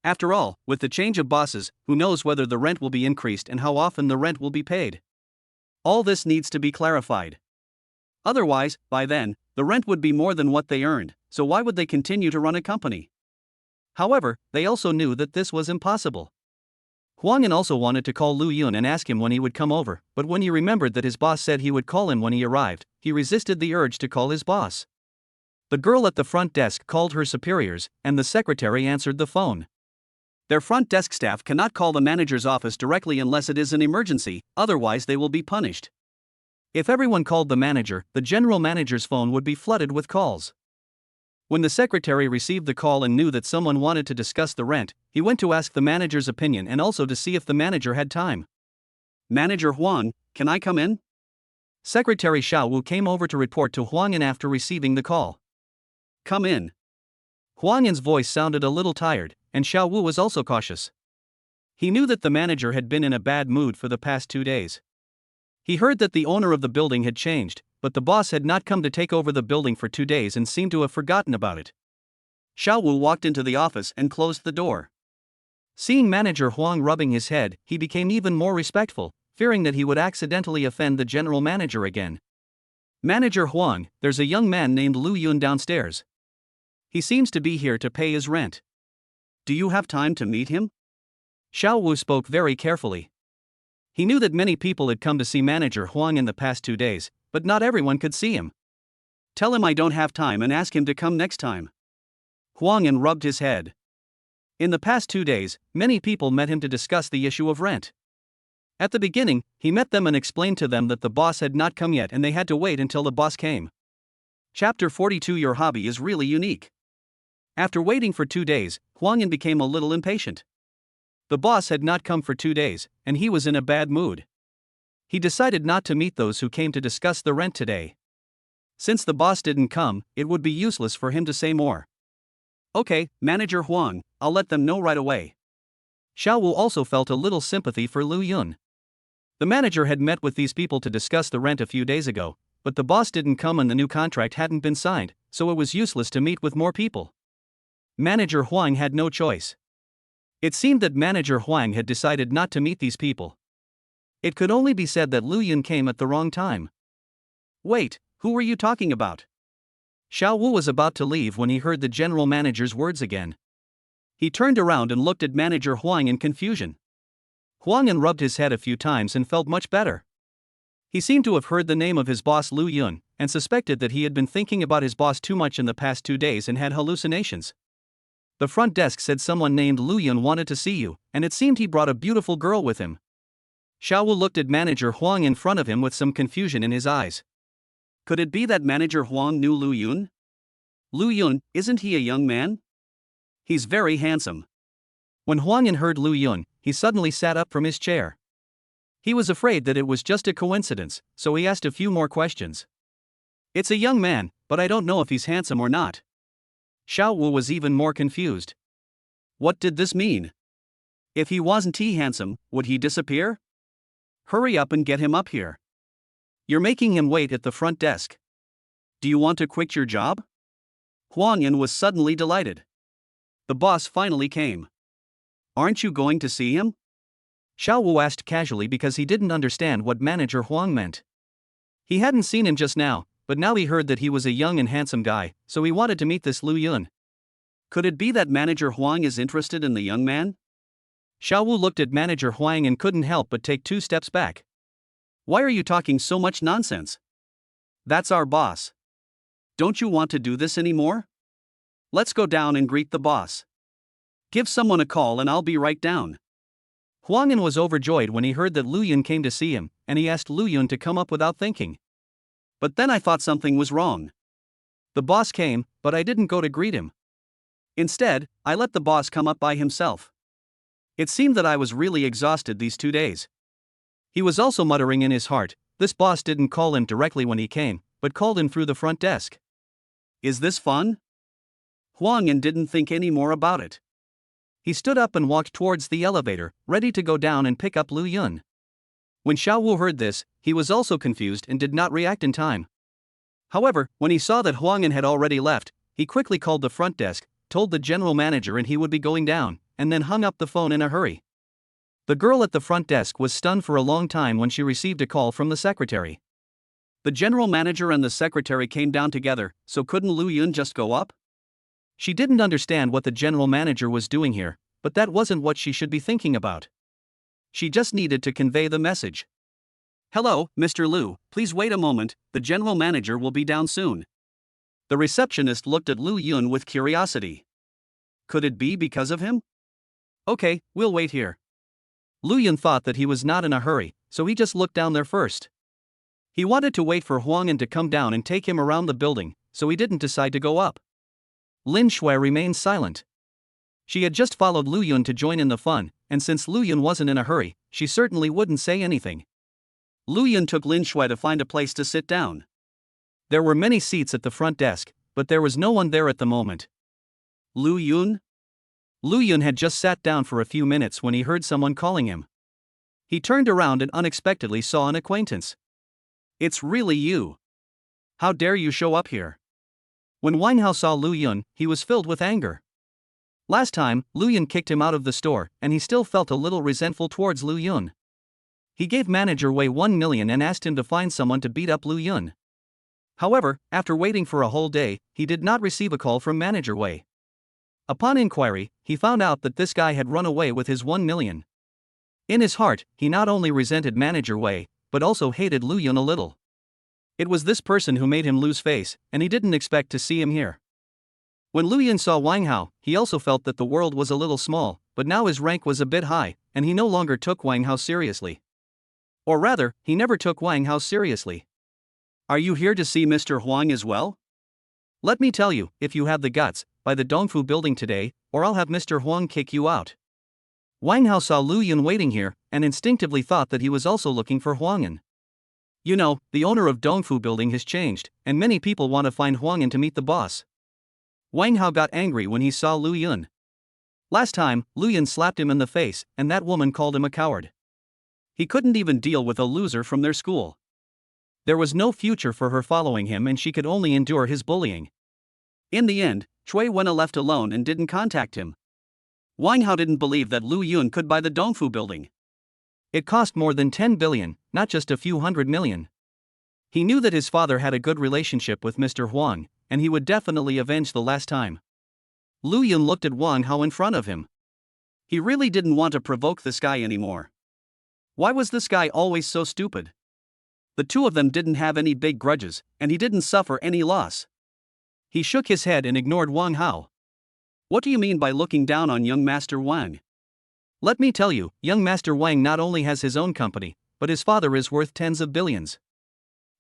After all, with the change of bosses, who knows whether the rent will be increased and how often the rent will be paid? All this needs to be clarified. Otherwise, by then, the rent would be more than what they earned, so why would they continue to run a company? However, they also knew that this was impossible.
Huang An also wanted to call Lu Yun and ask him when he would come over, but when he remembered that his boss said he would call him when he arrived, he resisted the urge to call his boss. The girl at the front desk called her superiors, and the secretary answered the phone.
Their front desk staff cannot call the manager's office directly unless it is an emergency, otherwise they will be punished.
If everyone called the manager, the general manager's phone would be flooded with calls. When the secretary received the call and knew that someone wanted to discuss the rent, he went to ask the manager's opinion and also to see if the manager had time.
Manager Huang, can I come in?
Secretary Xiao Wu came over to report to Huang An after receiving the call.
Come in.
Huang An's voice sounded a little tired, and Xiao Wu was also cautious. He knew that the manager had been in a bad mood for the past 2 days. He heard that the owner of the building had changed, but the boss had not come to take over the building for 2 days and seemed to have forgotten about it.
Xiao Wu walked into the office and closed the door.
Seeing manager Huang rubbing his head, he became even more respectful, fearing that he would accidentally offend the general manager again. Manager Huang, there's a young man named Lu Yun downstairs. He seems to be here to pay his rent.
Do you have time to meet him?
Xiao Wu spoke very carefully. He knew that many people had come to see manager Huang in the past 2 days, but not everyone could see him.
Tell him I don't have time and ask him to come next time.
Huang An rubbed his head. In the past 2 days, many people met him to discuss the issue of rent. At the beginning, he met them and explained to them that the boss had not come yet and they had to wait until the boss came.
Chapter 42. Your hobby is really unique.
After waiting for 2 days, Huang An became a little impatient. The boss had not come for 2 days, and he was in a bad mood. He decided not to meet those who came to discuss the rent today. Since the boss didn't come, it would be useless for him to say more.
Okay, Manager Huang, I'll let them know right away.
Xiao Wu also felt a little sympathy for Lu Yun. The manager had met with these people to discuss the rent a few days ago, but the boss didn't come and the new contract hadn't been signed, so it was useless to meet with more people. Manager Huang had no choice. It seemed that Manager Huang had decided not to meet these people. It could only be said that Lu Yun came at the wrong time.
Wait, who were you talking about?
Xiao Wu was about to leave when he heard the general manager's words again. He turned around and looked at Manager Huang in confusion. Huang An rubbed his head a few times and felt much better. He seemed to have heard the name of his boss Lu Yun, and suspected that he had been thinking about his boss too much in the past 2 days and had hallucinations. The front desk said someone named Lu Yun wanted to see you, and it seemed he brought a beautiful girl with him. Xiao Wu looked at Manager Huang in front of him with some confusion in his eyes.
Could it be that Manager Huang knew Lu Yun? Lu Yun, isn't he a young man? He's very handsome.
When Huang An heard Lu Yun, he suddenly sat up from his chair. He was afraid that it was just a coincidence, so he asked a few more questions. It's a young man, but I don't know if he's handsome or not. Xiao Wu was even more confused.
What did this mean? If he wasn't handsome, would he disappear? Hurry up and get him up here. You're making him wait at the front desk. Do you want to quit your job? Huang An was suddenly delighted. The boss finally came. Aren't you going to see him?
Xiao Wu asked casually because he didn't understand what Manager Huang meant. He hadn't seen him just now, but now he heard that he was a young and handsome guy, so he wanted to meet this Lu Yun.
Could it be that Manager Huang is interested in the young man?
Xiao Wu looked at Manager Huang and couldn't help but take 2 steps back.
Why are you talking so much nonsense? That's our boss. Don't you want to do this anymore? Let's go down and greet the boss. Give someone a call and I'll be right down.
Huang An was overjoyed when he heard that Lu Yun came to see him, and he asked Lu Yun to come up without thinking.
But then I thought something was wrong.
The boss came, but I didn't go to greet him.
Instead, I let the boss come up by himself. It seemed that I was really exhausted these 2 days.
He was also muttering in his heart, this boss didn't call him directly when he came, but called him through the front desk.
Is this fun? Huang An didn't think any more about it.
He stood up and walked towards the elevator, ready to go down and pick up Lu Yun. When Xiao Wu heard this, he was also confused and did not react in time. However, when he saw that Huang An had already left, he quickly called the front desk, told the general manager and he would be going down, and then hung up the phone in a hurry. The girl at the front desk was stunned for a long time when she received a call from the secretary.
The general manager and the secretary came down together, so couldn't Lu Yun just go up?
She didn't understand what the general manager was doing here, but that wasn't what she should be thinking about. She just needed to convey the message.
Hello, Mr. Lu, please wait a moment, the general manager will be down soon. The receptionist looked at Lu Yun with curiosity. Could it be because of him?
Okay, we'll wait here. Lu Yun thought that he was not in a hurry, so he just looked down there first. He wanted to wait for Huang An to come down and take him around the building, so he didn't decide to go up. Lin Shui remained silent. She had just followed Lu Yun to join in the fun, and since Lu Yun wasn't in a hurry, she certainly wouldn't say anything.
Lu Yun took Lin Shui to find a place to sit down.
There were many seats at the front desk, but there was no one there at the moment.
Lu Yun?
Lu Yun had just sat down for a few minutes when he heard someone calling him. He turned around and unexpectedly saw an acquaintance.
It's really you. How dare you show up here?
When Wang Hao saw Lu Yun, he was filled with anger. Last time, Lu Yun kicked him out of the store, and he still felt a little resentful towards Lu Yun. He gave Manager Wei 1 million and asked him to find someone to beat up Lu Yun. However, after waiting for a whole day, he did not receive a call from Manager Wei. Upon inquiry, he found out that this guy had run away with his 1 million. In his heart, he not only resented Manager Wei, but also hated Lu Yun a little. It was this person who made him lose face, and he didn't expect to see him here. When Lu Yun saw Wang Hao, he also felt that the world was a little small, but now his rank was a bit high, and he no longer took Wang Hao seriously. Or rather, he never took Wang Hao seriously.
Are you here to see Mr. Huang as well?
Let me tell you, if you have the guts, by the Dongfu building today, or I'll have Mr. Huang kick you out. Wang Hao saw Lu Yun waiting here, and instinctively thought that he was also looking for Huang An. You know, the owner of Dongfu building has changed, and many people want to find Huang An to meet the boss. Wang Hao got angry when he saw Lu Yun. Last time, Lu Yun slapped him in the face, and that woman called him a coward.
He couldn't even deal with a loser from their school.
There was no future for her following him and she could only endure his bullying.
In the end, Chui Wen left alone and didn't contact him. Wang Hao didn't believe that Lu Yun could buy the Dongfu building.
It cost more than 10 billion, not just a few hundred million. He knew that his father had a good relationship with Mr. Huang, and he would definitely avenge the last time. Lu Yun looked at Wang Hao in front of him.
He really didn't want to provoke this guy anymore. Why was this guy always so stupid? The two of them didn't have any big grudges, and he didn't suffer any loss.
He shook his head and ignored Wang Hao.
What do you mean by looking down on young Master Wang?
Let me tell you, young Master Wang not only has his own company, but his father is worth tens of billions.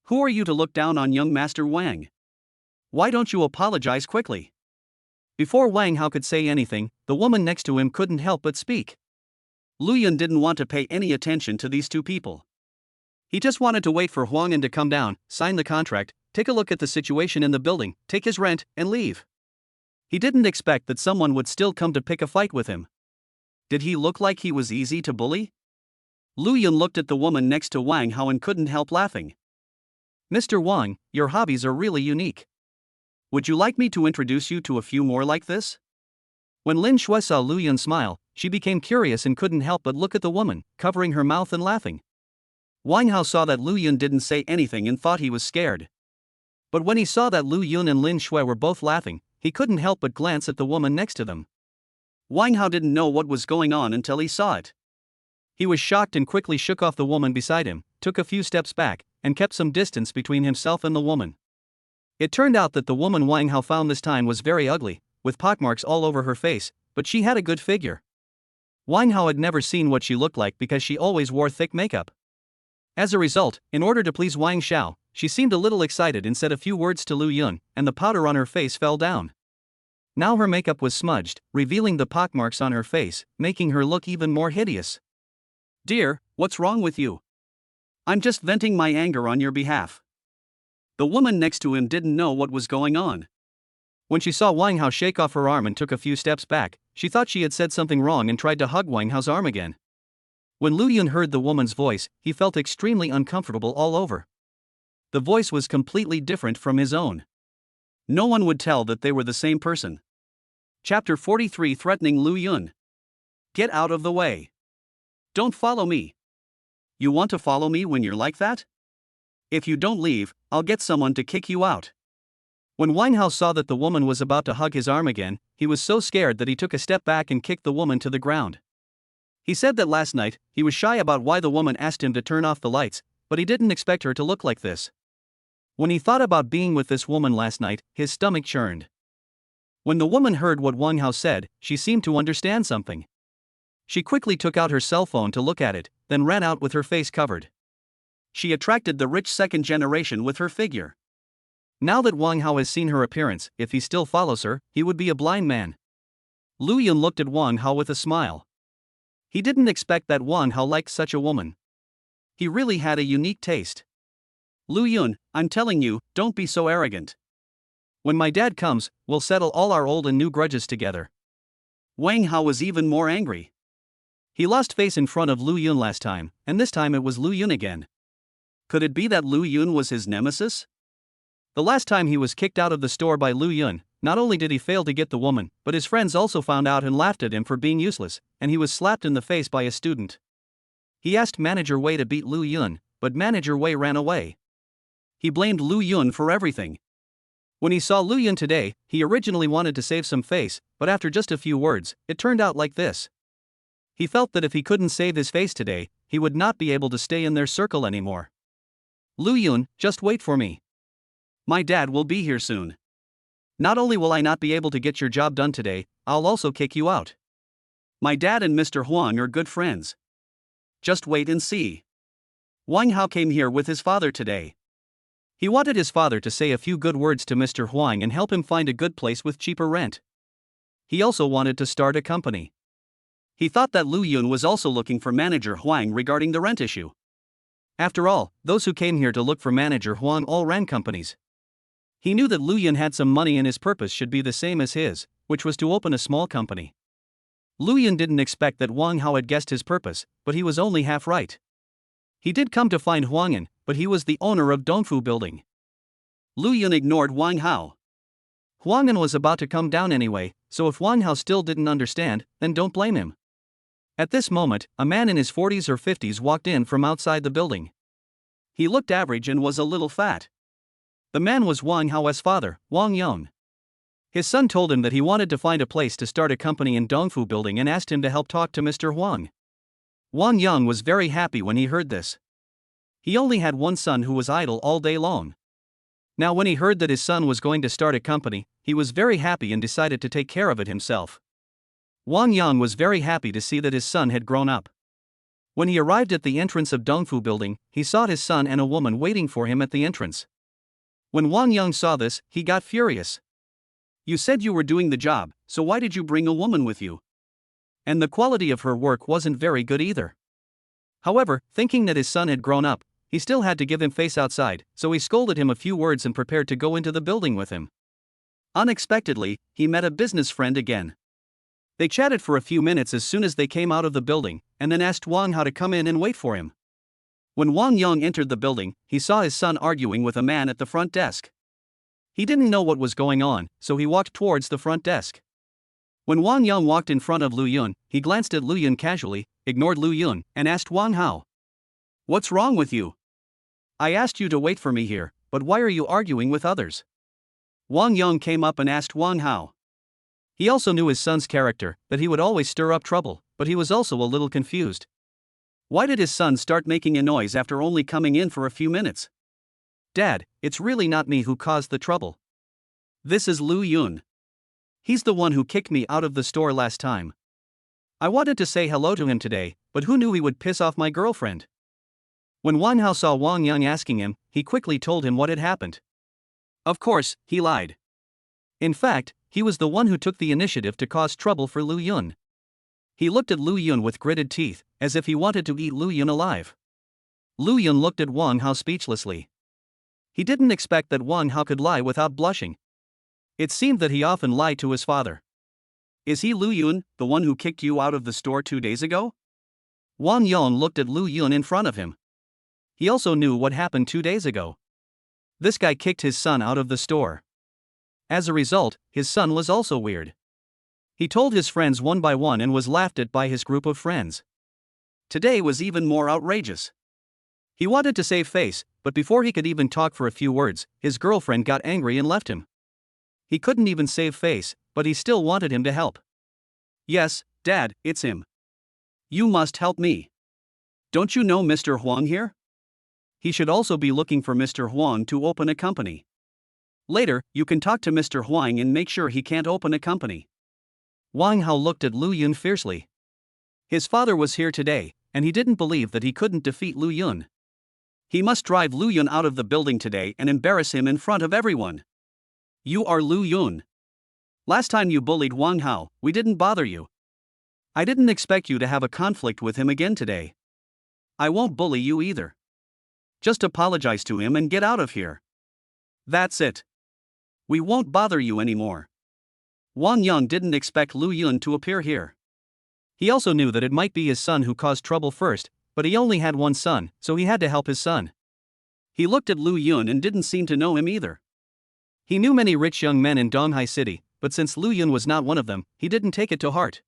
Who are you to look down on young Master Wang? Why don't you apologize quickly?
Before Wang Hao could say anything, the woman next to him couldn't help but speak.
Lu Yun didn't want to pay any attention to these two people.
He just wanted to wait for Huang An to come down, sign the contract, take a look at the situation in the building, take his rent, and leave. He didn't expect that someone would still come to pick a fight with him.
Did he look like he was easy to bully? Lu Yun looked at the woman next to Wang Hao and couldn't help laughing.
Mr. Wang, your hobbies are really unique.
Would you like me to introduce you to a few more like this?
When Lin Shui saw Lu Yun smile, she became curious and couldn't help but look at the woman, covering her mouth and laughing. Wang Hao saw that Lu Yun didn't say anything and thought he was scared. But when he saw that Lu Yun and Lin Shui were both laughing, he couldn't help but glance at the woman next to them.
Wang Hao didn't know what was going on until he saw it.
He was shocked and quickly shook off the woman beside him, took a few steps back, and kept some distance between himself and the woman. It turned out that the woman Wang Hao found this time was very ugly, with pockmarks all over her face, but she had a good figure. Wang Hao had never seen what she looked like because she always wore thick makeup. As a result, in order to please Wang Xiao, she seemed a little excited and said a few words to Lu Yun, and the powder on her face fell down. Now her makeup was smudged, revealing the pockmarks on her face, making her look even more hideous.
Dear, what's wrong with you? I'm just venting my anger on your behalf. The woman next to him didn't know what was going on.
When she saw Wang Hao shake off her arm and took a few steps back, she thought she had said something wrong and tried to hug Wang Hao's arm again. When Lu Yun heard the woman's voice, he felt extremely uncomfortable all over. The voice was completely different from his own.
No one would tell that they were the same person. Chapter 43, Threatening Lu Yun. Get out of the way. Don't follow me. You want to follow me when you're like that? If you don't leave, I'll get someone to kick you out.
When Wang Hao saw that the woman was about to hug his arm again, he was so scared that he took a step back and kicked the woman to the ground. He said that last night, he was shy about why the woman asked him to turn off the lights, but he didn't expect her to look like this. When he thought about being with this woman last night, his stomach churned. When the woman heard what Wang Hao said, she seemed to understand something. She quickly took out her cell phone to look at it, then ran out with her face covered.
She attracted the rich second generation with her figure.
Now that Wang Hao has seen her appearance, if he still follows her, he would be a blind man. Lu Yun looked at Wang Hao with a smile. He didn't expect that Wang Hao liked such a woman. He really had a unique taste.
Lu Yun, I'm telling you, don't be so arrogant.
When my dad comes, we'll settle all our old and new grudges together.
Wang Hao was even more angry.
He lost face in front of Lu Yun last time, and this time it was Lu Yun again.
Could it be that Lu Yun was his nemesis?
The last time he was kicked out of the store by Lu Yun, not only did he fail to get the woman, but his friends also found out and laughed at him for being useless, and he was slapped in the face by a student. He asked Manager Wei to beat Lu Yun, but Manager Wei ran away.
He blamed Lu Yun for everything.
When he saw Lu Yun today, he originally wanted to save some face, but after just a few words, it turned out like this. He felt that if he couldn't save his face today, he would not be able to stay in their circle anymore.
Lu Yun, just wait for me. My dad will be here soon. Not only will I not be able to get your job done today, I'll also kick you out. My dad and Mr. Huang are good friends. Just wait and see. Wang Hao came here with his father today.
He wanted his father to say a few good words to Mr. Huang and help him find a good place with cheaper rent. He also wanted to start a company.
He thought that Lu Yun was also looking for Manager Huang regarding the rent issue.
After all, those who came here to look for Manager Huang all ran companies. He knew that Lu Yun had some money and his purpose should be the same as his, which was to open a small company. Lu Yun didn't expect that Wang Hao had guessed his purpose, but he was only half right. He did come to find Huang'an, but he was the owner of Dongfu Building.
Lu Yun ignored Wang Hao.
Huang'an was about to come down anyway, so if Wang Hao still didn't understand, then don't blame him. At this moment, a man in his 40s or 50s walked in from outside the building.
He looked average and was a little fat.
The man was Wang Hao's father, Wang Yong. His son told him that he wanted to find a place to start a company in Dongfu Building and asked him to help talk to Mr. Huang. Wang Yong was very happy when he heard this. He only had one son who was idle all day long. Now when he heard that his son was going to start a company, he was very happy and decided to take care of it himself. Wang Yang was very happy to see that his son had grown up. When he arrived at the entrance of Dongfu Building, he saw his son and a woman waiting for him at the entrance. When Wang Yang saw this, he got furious.
You said you were doing the job, so why did you bring a woman with you?
And the quality of her work wasn't very good either. However, thinking that his son had grown up, he still had to give him face outside, so he scolded him a few words and prepared to go into the building with him.
Unexpectedly, he met a business friend again. They chatted for a few minutes as soon as they came out of the building, and then asked Wang Hao to come in and wait for him. When Wang Yang entered the building, he saw his son arguing with a man at the front desk. He didn't know what was going on, so he walked towards the front desk. When Wang Yang walked in front of Lu Yun, he glanced at Lu Yun casually, ignored Lu Yun, and asked Wang Hao. What's wrong with you? I asked you to wait for me here, but why are you arguing with others? Wang Yang came up and asked Wang Hao. He also knew his son's character, that he would always stir up trouble, but he was also a little confused. Why did his son start making a noise after only coming in for a few minutes? Dad, it's really not me who caused the trouble. This is Lu Yun. He's the one who kicked me out of the store last time. I wanted to say hello to him today, but who knew he would piss off my girlfriend? When Wang Hao saw Wang Yang asking him, he quickly told him what had happened. Of course, he lied. In fact, he was the one who took the initiative to cause trouble for Lu Yun. He looked at Lu Yun with gritted teeth, as if he wanted to eat Lu Yun alive. Lu Yun looked at Wang Hao speechlessly. He didn't expect that Wang Hao could lie without blushing. It seemed that he often lied to his father. Is he Lu Yun, the one who kicked you out of the store 2 days ago? Wang Yang looked at Lu Yun in front of him. He also knew what happened 2 days ago. This guy kicked his son out of the store. As a result, his son was also weird. He told his friends one by one and was laughed at by his group of friends. Today was even more outrageous. He wanted to save face, but before he could even talk for a few words, his girlfriend got angry and left him. He couldn't even save face, but he still wanted him to help. Yes, Dad, it's him. You must help me. Don't you know Mr. Huang here? He should also be looking for Mr. Huang to open a company. Later, you can talk to Mr. Huang and make sure he can't open a company. Wang Hao looked at Lu Yun fiercely. His father was here today, and he didn't believe that he couldn't defeat Lu Yun. He must drive Lu Yun out of the building today and embarrass him in front of everyone. You are Lu Yun. Last time you bullied Wang Hao, we didn't bother you. I didn't expect you to have a conflict with him again today. I won't bully you either. Just apologize to him and get out of here. That's it. We won't bother you anymore. Wang Yang didn't expect Lu Yun to appear here. He also knew that it might be his son who caused trouble first, but he only had one son, so he had to help his son. He looked at Lu Yun and didn't seem to know him either. He knew many rich young men in Donghai City, but since Lu Yun was not one of them, he didn't take it to heart.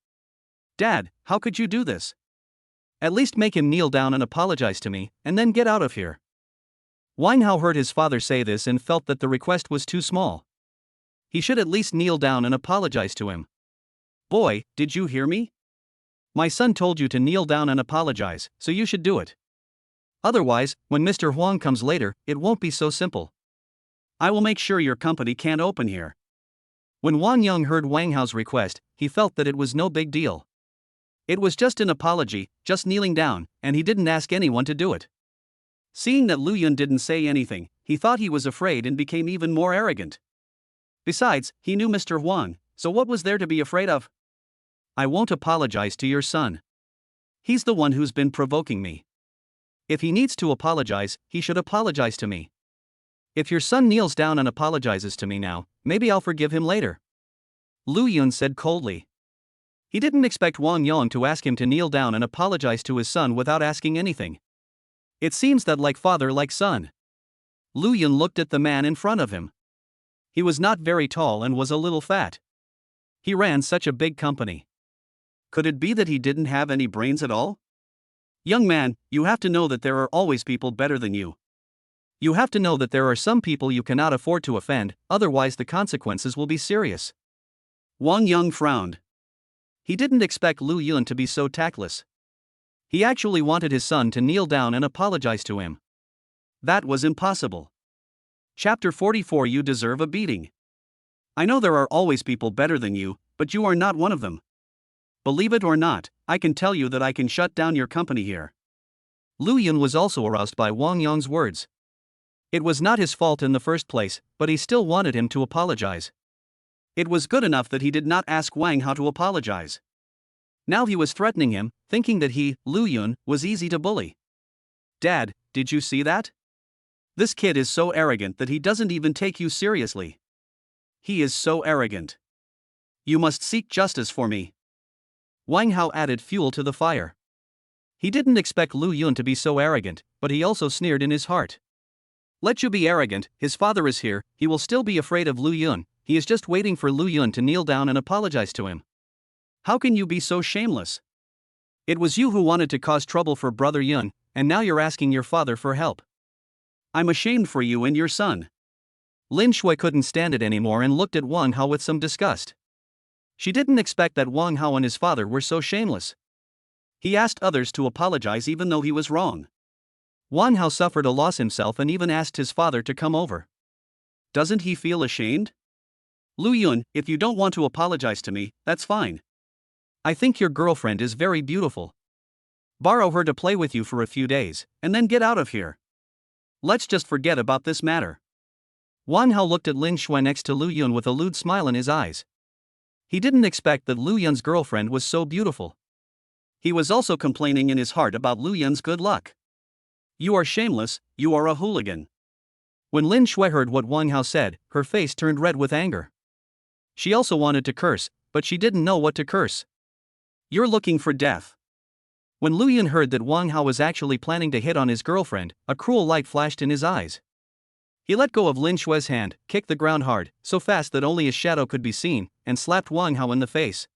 Dad, how could you do this? At least make him kneel down and apologize to me, and then get out of here. Wang Hao heard his father say this and felt that the request was too small. He should at least kneel down and apologize to him. Boy, did you hear me? My son told you to kneel down and apologize, so you should do it. Otherwise, when Mr. Huang comes later, it won't be so simple. I will make sure your company can't open here. When Wang Yang heard Wang Hao's request, he felt that it was no big deal. It was just an apology, just kneeling down, and he didn't ask anyone to do it. Seeing that Lu Yun didn't say anything, he thought he was afraid and became even more arrogant. Besides, he knew Mr. Huang, so what was there to be afraid of? I won't apologize to your son. He's the one who's been provoking me. If he needs to apologize, he should apologize to me. If your son kneels down and apologizes to me now, maybe I'll forgive him later. Lu Yun said coldly. He didn't expect Wang Yang to ask him to kneel down and apologize to his son without asking anything. It seems that like father like son. Lu Yun looked at the man in front of him. He was not very tall and was a little fat. He ran such a big company. Could it be that he didn't have any brains at all? Young man, you have to know that there are always people better than you. You have to know that there are some people you cannot afford to offend, otherwise the consequences will be serious. Wang Yang frowned. He didn't expect Lu Yun to be so tactless. He actually wanted his son to kneel down and apologize to him. That was impossible. Chapter 44. You deserve a beating. I know there are always people better than you, but you are not one of them. Believe it or not, I can tell you that I can shut down your company here. Lu Yun was also aroused by Wang Yang's words. It was not his fault in the first place, but he still wanted him to apologize. It was good enough that he did not ask Wang Hao to apologize. Now he was threatening him, thinking that he, Lu Yun, was easy to bully. Dad, did you see that? This kid is so arrogant that he doesn't even take you seriously. He is so arrogant. You must seek justice for me. Wang Hao added fuel to the fire. He didn't expect Lu Yun to be so arrogant, but he also sneered in his heart. Let you be arrogant, his father is here, he will still be afraid of Lu Yun, he is just waiting for Lu Yun to kneel down and apologize to him. How can you be so shameless? It was you who wanted to cause trouble for Brother Yun, and now you're asking your father for help. I'm ashamed for you and your son.
Lin Shui couldn't stand it anymore and looked at Wang Hao with some disgust. She didn't expect that Wang Hao and his father were so shameless.
He asked others to apologize even though he was wrong.
Wang Hao suffered a loss himself and even asked his father to come over.
Doesn't he feel ashamed? Lu Yun, if you don't want to apologize to me, that's fine.
I think your girlfriend is very beautiful.
Borrow her to play with you for a few days, and then get out of here. Let's just forget about this matter.
Wang Hao looked at Lin Shui next to Lu Yun with a lewd smile in his eyes. He didn't expect that Lu Yun's girlfriend was so beautiful.
He was also complaining in his heart about Lu Yun's good luck. You are shameless, you are a hooligan.
When Lin Shui heard what Wang Hao said, her face turned red with anger. She also wanted to curse, but she didn't know what to curse.
You're looking for death.
When Lu Yun heard that Wang Hao was actually planning to hit on his girlfriend, a cruel light flashed in his eyes. He let go of Lin Shui's hand, kicked the ground hard, so fast that only his shadow could be seen, and slapped Wang Hao in the face.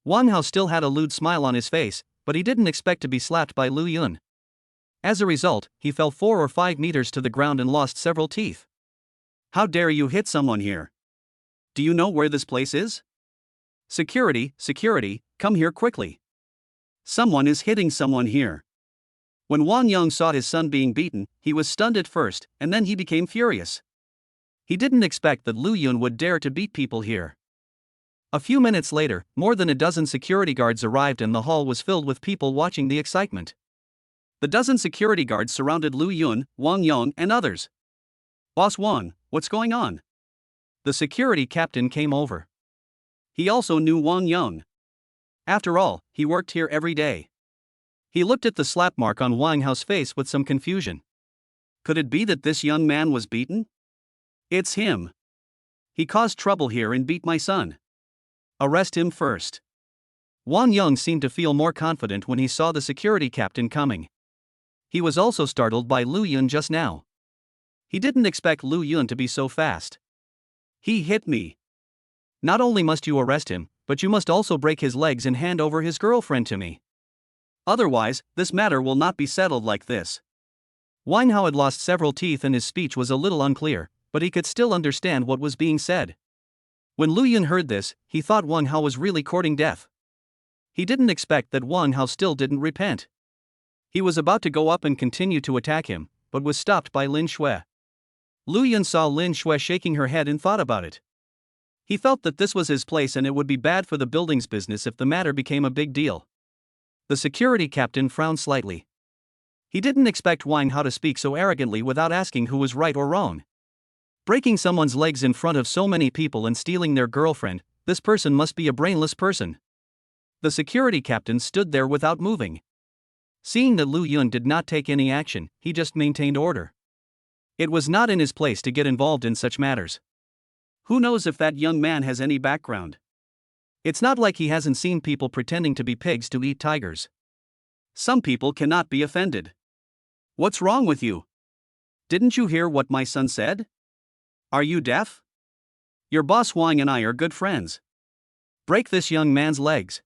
Wang Hao still had a lewd smile on his face, but he didn't expect to be slapped by Lu Yun. As a result, he fell 4 or 5 meters to the ground and lost several teeth.
How dare you hit someone here? Do you know where this place is? Security, security, come here quickly. Someone is hitting someone here. When Wang Yang saw his son being beaten, he was stunned at first, and then he became furious. He didn't expect that Lu Yun would dare to beat people here.
A few minutes later, more than a dozen security guards arrived and the hall was filled with people watching the excitement.
The dozen security guards surrounded Lu Yun, Wang Yang, and others. Boss Wang, what's going on?
The security captain came over.
He also knew Wang Yang. After all, he worked here every day.
He looked at the slap mark on Wang Hao's face with some confusion.
Could it be that this young man was beaten? It's him. He caused trouble here and beat my son. Arrest him first.
Wang Yang seemed to feel more confident when he saw the security captain coming. He was also startled by Lu Yun just now. He didn't expect Lu Yun to be so fast.
He hit me.
Not only must you arrest him, but you must also break his legs and hand over his girlfriend to me.
Otherwise, this matter will not be settled like this.
Wang Hao had lost several teeth and his speech was a little unclear, but he could still understand what was being said. When Lu Yun heard this, he thought Wang Hao was really courting death. He didn't expect that Wang Hao still didn't repent. He was about to go up and continue to attack him, but was stopped by Lin Shui. Lu Yun saw Lin Shui shaking her head and thought about it. He felt that this was his place and it would be bad for the building's business if the matter became a big deal. The security captain frowned slightly. He didn't expect Wang Hao to speak so arrogantly without asking who was right or wrong. Breaking someone's legs in front of so many people and stealing their girlfriend, this person must be a brainless person. The security captain stood there without moving. Seeing that Lu Yun did not take any action, he just maintained order. It was not in his place to get involved in such matters.
Who knows if that young man has any background?
It's not like he hasn't seen people pretending to be pigs to eat tigers.
Some people cannot be offended. What's wrong with you? Didn't you hear what my son said? Are you deaf? Your boss Wang and I are good friends. Break this young man's legs.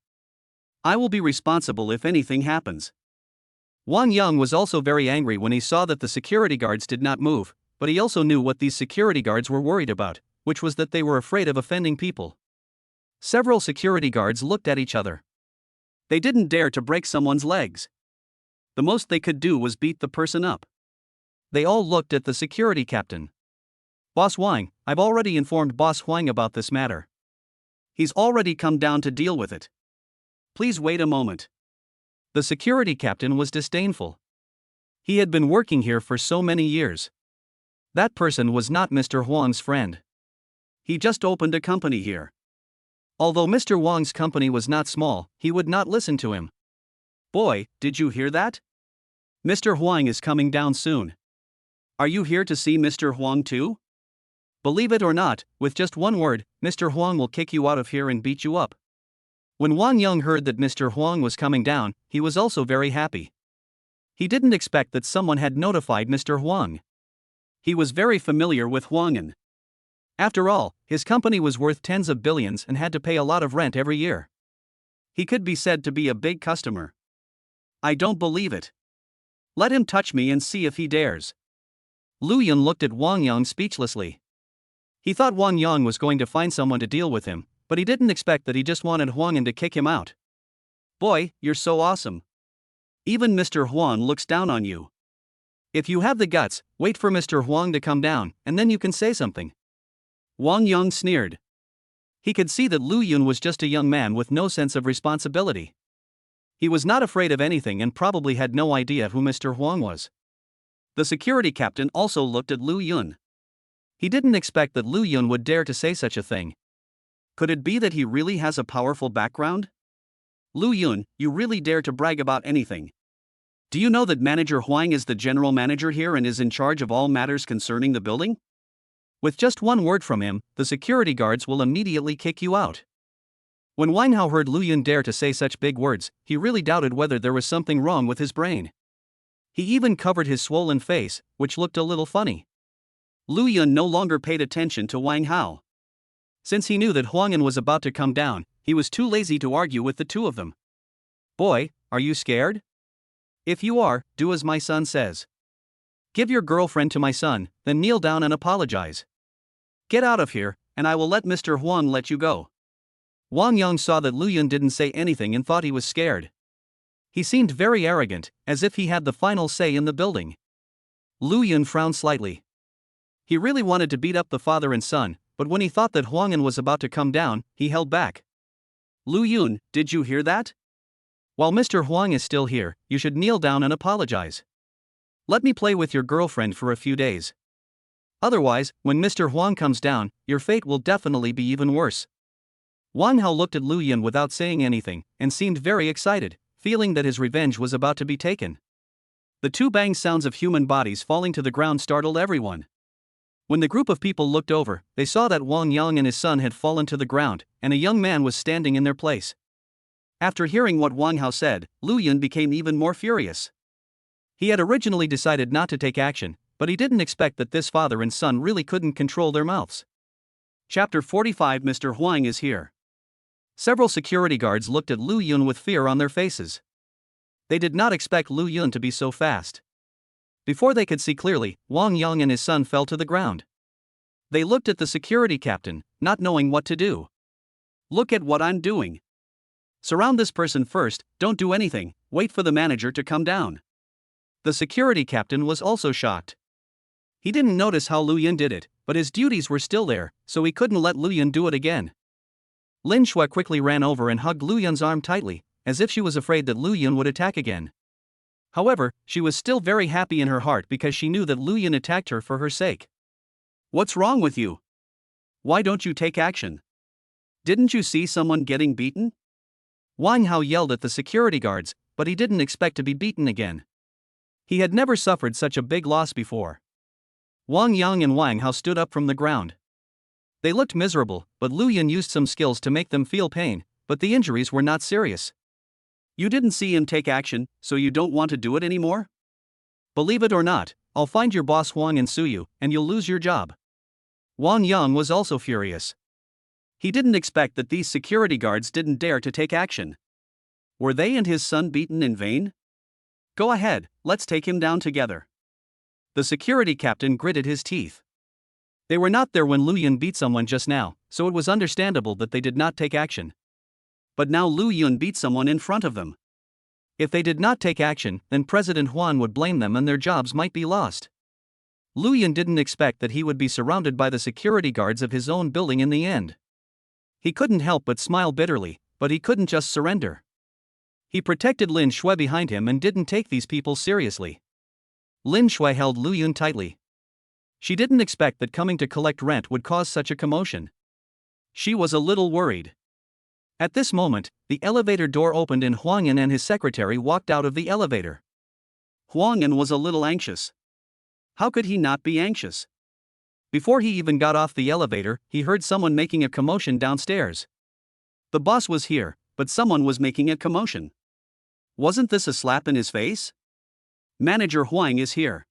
I will be responsible if anything happens.
Wang Yang was also very angry when he saw that the security guards did not move, but he also knew what these security guards were worried about, which was that they were afraid of offending people. Several security guards looked at each other.
They didn't dare to break someone's legs. The most they could do was beat the person up.
They all looked at the security captain. Boss Wang, I've already informed Boss Huang about this matter.
He's already come down to deal with it. Please wait a moment.
The security captain was disdainful. He had been working here for so many years. That person was not Mr. Huang's friend.
He just opened a company here.
Although Mr. Wang's company was not small, he would not listen to him.
Boy, did you hear that? Mr. Huang is coming down soon. Are you here to see Mr. Huang too? Believe it or not, with just one word, Mr. Huang will kick you out of here and beat you up.
When Wang Yang heard that Mr. Huang was coming down, he was also very happy. He didn't expect that someone had notified Mr. Huang.
He was very familiar with Huang'an.
After all, his company was worth tens of billions and had to pay a lot of rent every year.
He could be said to be a big customer. I don't believe it. Let him touch me and see if he dares.
Lu Yun looked at Wang Yang speechlessly. He thought Wang Yang was going to find someone to deal with him, but he didn't expect that he just wanted Huang Yan to kick him out.
Boy, you're so awesome. Even Mr. Huang looks down on you.
If you have the guts, wait for Mr. Huang to come down, and then you can say something.
Wang Yang sneered.
He could see that Lu Yun was just a young man with no sense of responsibility. He was not afraid of anything and probably had no idea who Mr. Huang was.
The security captain also looked at Lu Yun.
He didn't expect that Lu Yun would dare to say such a thing.
Could it be that he really has a powerful background? Lu Yun, you really dare to brag about anything. Do you know that Manager Huang is the general manager here and is in charge of all matters concerning the building?
With just one word from him, the security guards will immediately kick you out. When Wang Hao heard Lu Yun dare to say such big words, he really doubted whether there was something wrong with his brain. He even covered his swollen face, which looked a little funny.
Lu Yun no longer paid attention to Wang Hao.
Since he knew that Huang Yan was about to come down, he was too lazy to argue with the two of them.
Boy, are you scared?
If you are, do as my son says. Give your girlfriend to my son, then kneel down and apologize.
Get out of here, and I will let Mr. Huang let you go.
Wang Yang saw that Lu Yun didn't say anything and thought he was scared. He seemed very arrogant, as if he had the final say in the building. Lu Yun frowned slightly. He really wanted to beat up the father and son, but when he thought that Huang Yan was about to come down, he held back.
Lu Yun, did you hear that?
While Mr. Huang is still here, you should kneel down and apologize. Let me play with your girlfriend for a few days. Otherwise, when Mr. Huang comes down, your fate will definitely be even worse. Wang Hao looked at Lu Yun without saying anything, and seemed very excited, feeling that his revenge was about to be taken.
The two bang sounds of human bodies falling to the ground startled everyone.
When the group of people looked over, they saw that Wang Yang and his son had fallen to the ground, and a young man was standing in their place.
After hearing what Wang Hao said, Lu Yun became even more furious.
He had originally decided not to take action, but he didn't expect that this father and son really couldn't control their mouths.
Chapter 45 Mr. Huang is here.
Several security guards looked at Lu Yun with fear on their faces. They did not expect Lu Yun to be so fast. Before they could see clearly, Wang Yang and his son fell to the ground. They looked at the security captain, not knowing what to do.
Look at what I'm doing. Surround this person first, don't do anything, wait for the manager to come down.
The security captain was also shocked. He didn't notice how Lu Yun did it, but his duties were still there, so he couldn't let Lu Yun do it again. Lin Shui quickly ran over and hugged Lu Yun's arm tightly, as if she was afraid that Lu Yun would attack again. However, she was still very happy in her heart because she knew that Lu Yun attacked her for her sake.
What's wrong with you? Why don't you take action? Didn't you see someone getting beaten?
Wang Hao yelled at the security guards, but he didn't expect to be beaten again. He had never suffered such a big loss before. Wang Yang and Wang Hao stood up from the ground. They looked miserable, but Lu Yun used some skills to make them feel pain, but the injuries were not serious.
You didn't see him take action, so you don't want to do it anymore?
Believe it or not, I'll find your boss Huang and sue you, and you'll lose your job. Wang Yang was also furious.
He didn't expect that these security guards didn't dare to take action. Were they and his son beaten in vain? Go ahead, let's take him down together.
The security captain gritted his teeth. They were not there when Lu Yun beat someone just now, so it was understandable that they did not take action.
But now Lu Yun beat someone in front of them.
If they did not take action, then President Huan would blame them and their jobs might be lost. Lu Yun didn't expect that he would be surrounded by the security guards of his own building in the end. He couldn't help but smile bitterly, but he couldn't just surrender. He protected Lin Shui behind him and didn't take these people seriously. Lin Shui held Lu Yun tightly. She didn't expect that coming to collect rent would cause such a commotion. She was a little worried. At this moment, the elevator door opened and Huang Yan and his secretary walked out of the elevator.
Huang Yan was a little anxious. How could he not be anxious?
Before he even got off the elevator, he heard someone making a commotion downstairs.
The boss was here, but someone was making a commotion. Wasn't this a slap in his face? Manager Huang is here.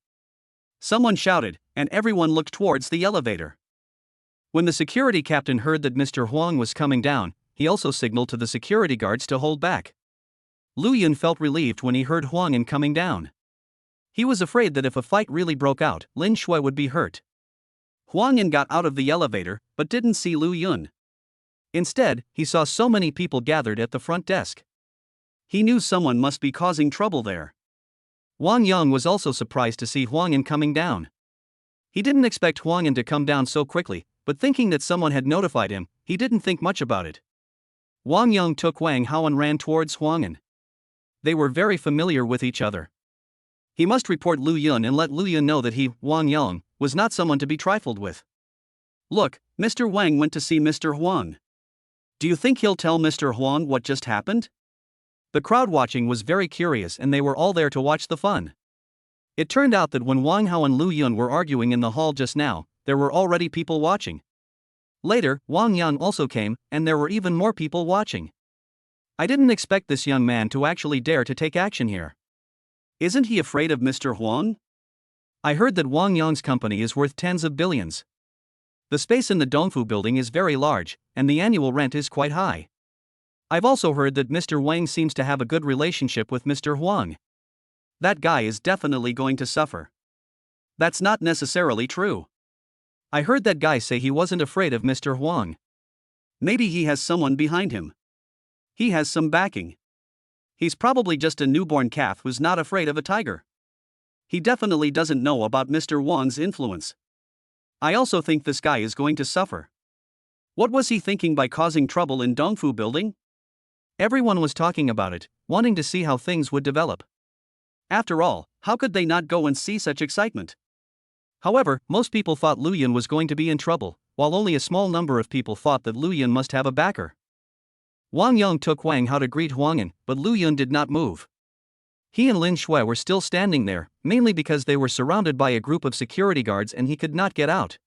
Someone shouted, and everyone looked towards the elevator.
When the security captain heard that Mr. Huang was coming down, he also signaled to the security guards to hold back. Lu Yun felt relieved when he heard Huang An coming down. He was afraid that if a fight really broke out, Lin Shui would be hurt. Huang An got out of the elevator, but didn't see Lu Yun. Instead, he saw so many people gathered at the front desk. He knew someone must be causing trouble there. Wang Yang was also surprised to see Huang An coming down. He didn't expect Huang An to come down so quickly, but thinking that someone had notified him, he didn't think much about it. Wang Yang took Wang Hao and ran towards Huang An. They were very familiar with each other. He must report Lu Yun and let Lu Yun know that he, Wang Yang, was not someone to be trifled with. Look, Mr. Wang went to see Mr. Huang. Do you think he'll tell Mr. Huang what just happened? The crowd watching was very curious and they were all there to watch the fun. It turned out that when Wang Hao and Lu Yun were arguing in the hall just now, there were already people watching. Later, Wang Yang also came, and there were even more people watching. I didn't expect this young man to actually dare to take action here. Isn't he afraid of Mr. Huang? I heard that Wang Yang's company is worth tens of billions. The space in the Dongfu building is very large, and the annual rent is quite high. I've also heard that Mr. Wang seems to have a good relationship with Mr. Huang. That guy is definitely going to suffer. That's not necessarily true. I heard that guy say he wasn't afraid of Mr. Huang. Maybe he has someone behind him. He has some backing. He's probably just a newborn calf who's not afraid of a tiger. He definitely doesn't know about Mr. Wang's influence. I also think this guy is going to suffer. What was he thinking by causing trouble in Dongfu building? Everyone was talking about it, wanting to see how things would develop. After all, how could they not go and see such excitement? However, most people thought Lu Yun was going to be in trouble, while only a small number of people thought that Lu Yun must have a backer. Wang Yang took Wang Hao to greet Huang An, but Lu Yun did not move. He and Lin Shui were still standing there, mainly because they were surrounded by a group of security guards and he could not get out.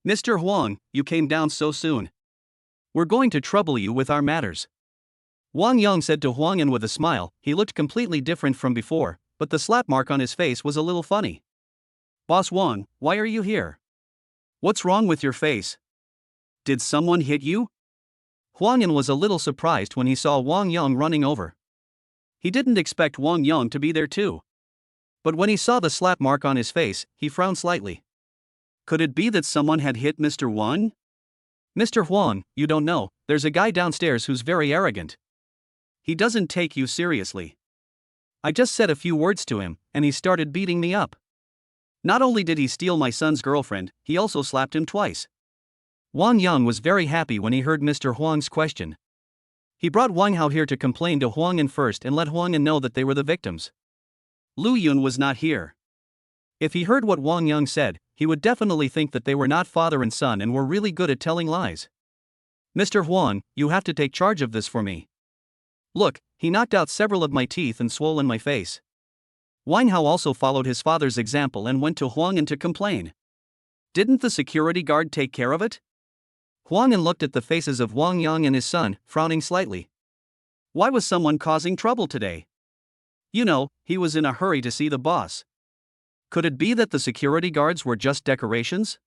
Mr. Huang, you came down so soon. We're going to trouble you with our matters. Wang Yang said to Huang An with a smile. He looked completely different from before, but the slap mark on his face was a little funny. Boss Wang, why are you here? What's wrong with your face? Did someone hit you? Huang An was a little surprised when he saw Wang Yang running over. He didn't expect Wang Yang to be there too. But when he saw the slap mark on his face, he frowned slightly. Could it be that someone had hit Mr. Wang? Mr. Huang, you don't know, there's a guy downstairs who's very arrogant. He doesn't take you seriously. I just said a few words to him, and he started beating me up. Not only did he steal my son's girlfriend, he also slapped him twice. Wang Yang was very happy when he heard Mr. Huang's question. He brought Wang Hao here to complain to Huang An first and let Huang An know that they were the victims. Lu Yun was not here. If he heard what Wang Yang said, he would definitely think that they were not father and son and were really good at telling lies. Mr. Huang, you have to take charge of this for me. Look, he knocked out several of my teeth and swollen my face. Wang Hao also followed his father's example and went to Huang An to complain. Didn't the security guard take care of it? Huang An looked at the faces of Wang Yang and his son, frowning slightly. Why was someone causing trouble today? You know, he was in a hurry to see the boss. Could it be that the security guards were just decorations?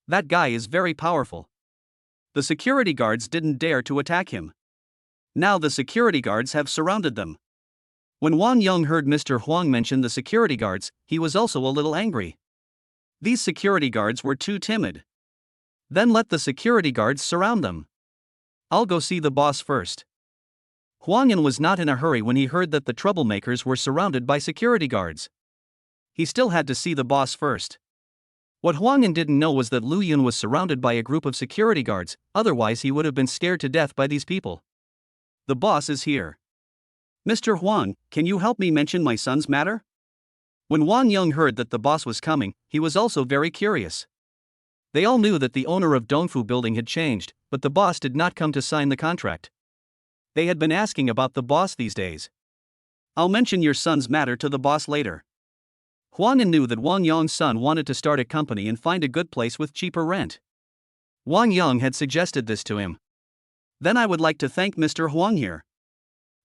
That guy is very powerful. The security guards didn't dare to attack him. Now the security guards have surrounded them. When Wang Yang heard Mr. Huang mention the security guards, he was also a little angry. These security guards were too timid. Then let the security guards surround them. I'll go see the boss first. Huang An was not in a hurry when he heard that the troublemakers were surrounded by security guards. He still had to see the boss first. What Huang An didn't know was that Lu Yun was surrounded by a group of security guards, otherwise he would have been scared to death by these people. The boss is here. Mr. Huang, can you help me mention my son's matter? When Wang Yang heard that the boss was coming, he was also very curious. They all knew that the owner of Dongfu building had changed, but the boss did not come to sign the contract. They had been asking about the boss these days. I'll mention your son's matter to the boss later. Huang An knew that Wang Yang's son wanted to start a company and find a good place with cheaper rent. Wang Yang had suggested this to him. Then I would like to thank Mr. Huang here.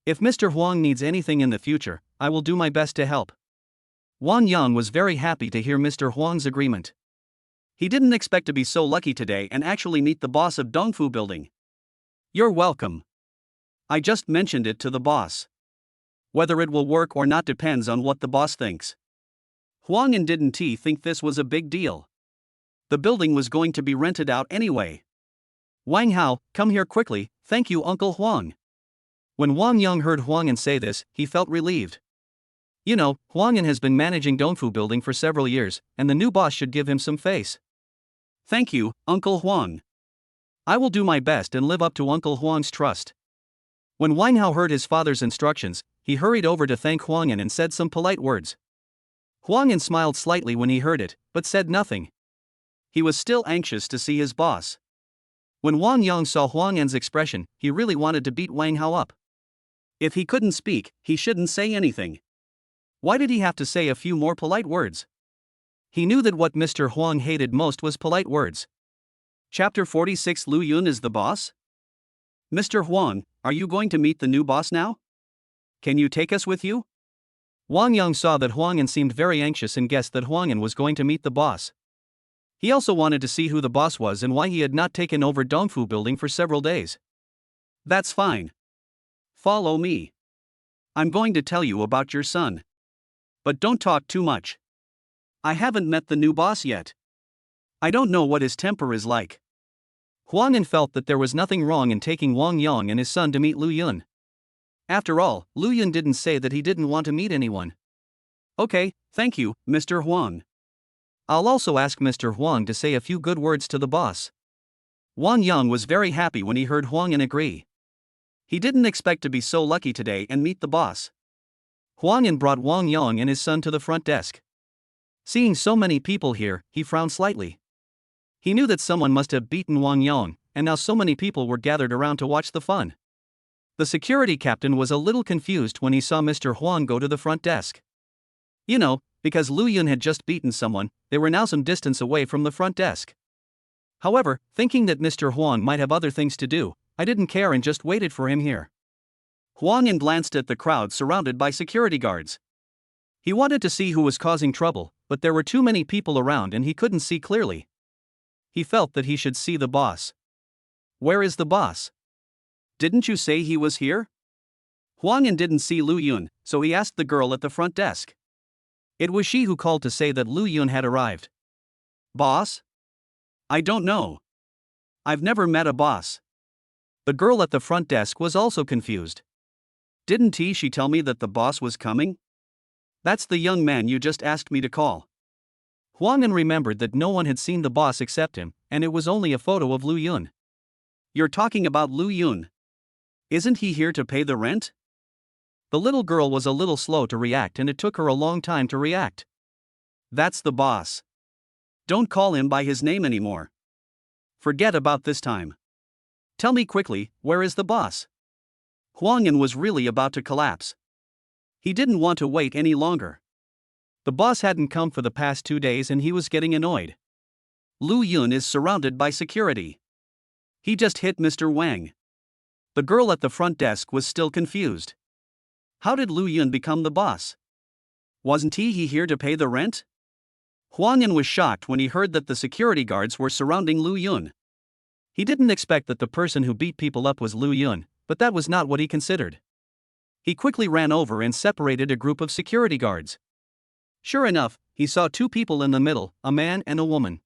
If Mr. Huang needs anything in the future, I will do my best to help. Wang Yang was very happy to hear Mr. Huang's agreement. He didn't expect to be so lucky today and actually meet the boss of Dongfu building.
You're welcome. I just mentioned it to the boss. Whether it will work or not depends on what the boss thinks. Huang and didn't think this was a big deal. The building was going to be rented out anyway. Wang Hao, come here quickly, thank you Uncle Huang. When Wang Yang heard Huang An say this, he felt relieved. You know, Huang An has been managing Dongfu Building for several years, and the new boss should give him some face. Thank you, Uncle Huang. I will do my best and live up to Uncle Huang's trust. When Wang Hao heard his father's instructions, he hurried over to thank Huang An and said some polite words. Huang An smiled slightly when he heard it, but said nothing. He was still anxious to see his boss. When Wang Yang saw Huang An's expression, he really wanted to beat Wang Hao up. If he couldn't speak, he shouldn't say anything. Why did he have to say a few more polite words? He knew that what Mr. Huang hated most was polite words. Chapter 46 Lu Yun is the boss? Mr. Huang, are you going to meet the new boss now? Can you take us with you? Wang Yang saw that Huang An seemed very anxious and guessed that Huang An was going to meet the boss. He also wanted to see who the boss was and why he had not taken over Dongfu Building for several days. That's fine. Follow me. I'm going to tell you about your son. But don't talk too much. I haven't met the new boss yet. I don't know what his temper is like. Huang An felt that there was nothing wrong in taking Wang Yang and his son to meet Lu Yun. After all, Lu Yun didn't say that he didn't want to meet anyone. Okay, thank you, Mr. Huang. I'll also ask Mr. Huang to say a few good words to the boss. Wang Yang was very happy when he heard Huang An agree. He didn't expect to be so lucky today and meet the boss. Huang An brought Wang Yang and his son to the front desk. Seeing so many people here, he frowned slightly. He knew that someone must have beaten Wang Yang, and now so many people were gathered around to watch the fun. The security captain was a little confused when he saw Mr. Huang go to the front desk. You know, because Lu Yun had just beaten someone, they were now some distance away from the front desk. However, thinking that Mr. Huang might have other things to do, I didn't care and just waited for him here. Huang An glanced at the crowd surrounded by security guards. He wanted to see who was causing trouble, but there were too many people around and he couldn't see clearly. He felt that he should see the boss. Where is the boss? Didn't you say he was here? Huang An didn't see Lu Yun, so he asked the girl at the front desk. It was she who called to say that Lu Yun had arrived. Boss? I don't know. I've never met a boss. The girl at the front desk was also confused. Didn't she tell me that the boss was coming? That's the young man you just asked me to call. Huang An remembered that no one had seen the boss except him, and it was only a photo of Lu Yun. You're talking about Lu Yun. Isn't he here to pay the rent? The little girl was a little slow to react and it took her a long time to react. That's the boss. Don't call him by his name anymore. Forget about this time. Tell me quickly, where is the boss? Huang An was really about to collapse. He didn't want to wait any longer. The boss hadn't come for the past 2 days and he was getting annoyed. Lu Yun is surrounded by security. He just hit Mr. Wang. The girl at the front desk was still confused. How did Lu Yun become the boss? Wasn't he here to pay the rent? Huang An was shocked when he heard that the security guards were surrounding Lu Yun. He didn't expect that the person who beat people up was Lu Yun, but that was not what he considered. He quickly ran over and separated a group of security guards. Sure enough, he saw 2 people in the middle, a man and a woman.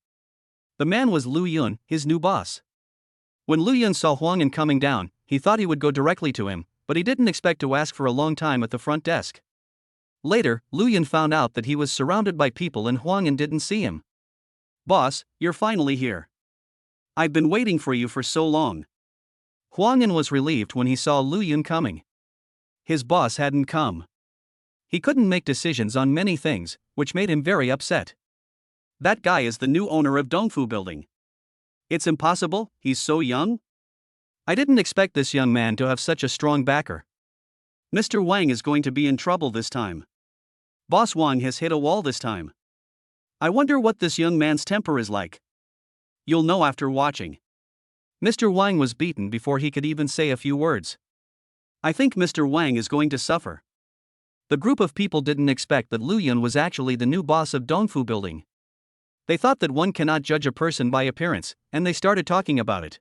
The man was Lu Yun, his new boss. When Lu Yun saw Huang An coming down, he thought he would go directly to him, but he didn't expect to ask for a long time at the front desk. Later, Lu Yun found out that he was surrounded by people and Huang An didn't see him. Boss, you're finally here. I've been waiting for you for so long. Huang An was relieved when he saw Lu Yun coming. His boss hadn't come. He couldn't make decisions on many things, which made him very upset. That guy is the new owner of Dongfu Building. It's impossible, he's so young? I didn't expect this young man to have such a strong backer. Mr. Wang is going to be in trouble this time. Boss Wang has hit a wall this time. I wonder what this young man's temper is like. You'll know after watching. Mr. Wang was beaten before he could even say a few words. I think Mr. Wang is going to suffer. The group of people didn't expect that Lu Yun was actually the new boss of Dongfu Building. They thought that one cannot judge a person by appearance, and they started talking about it.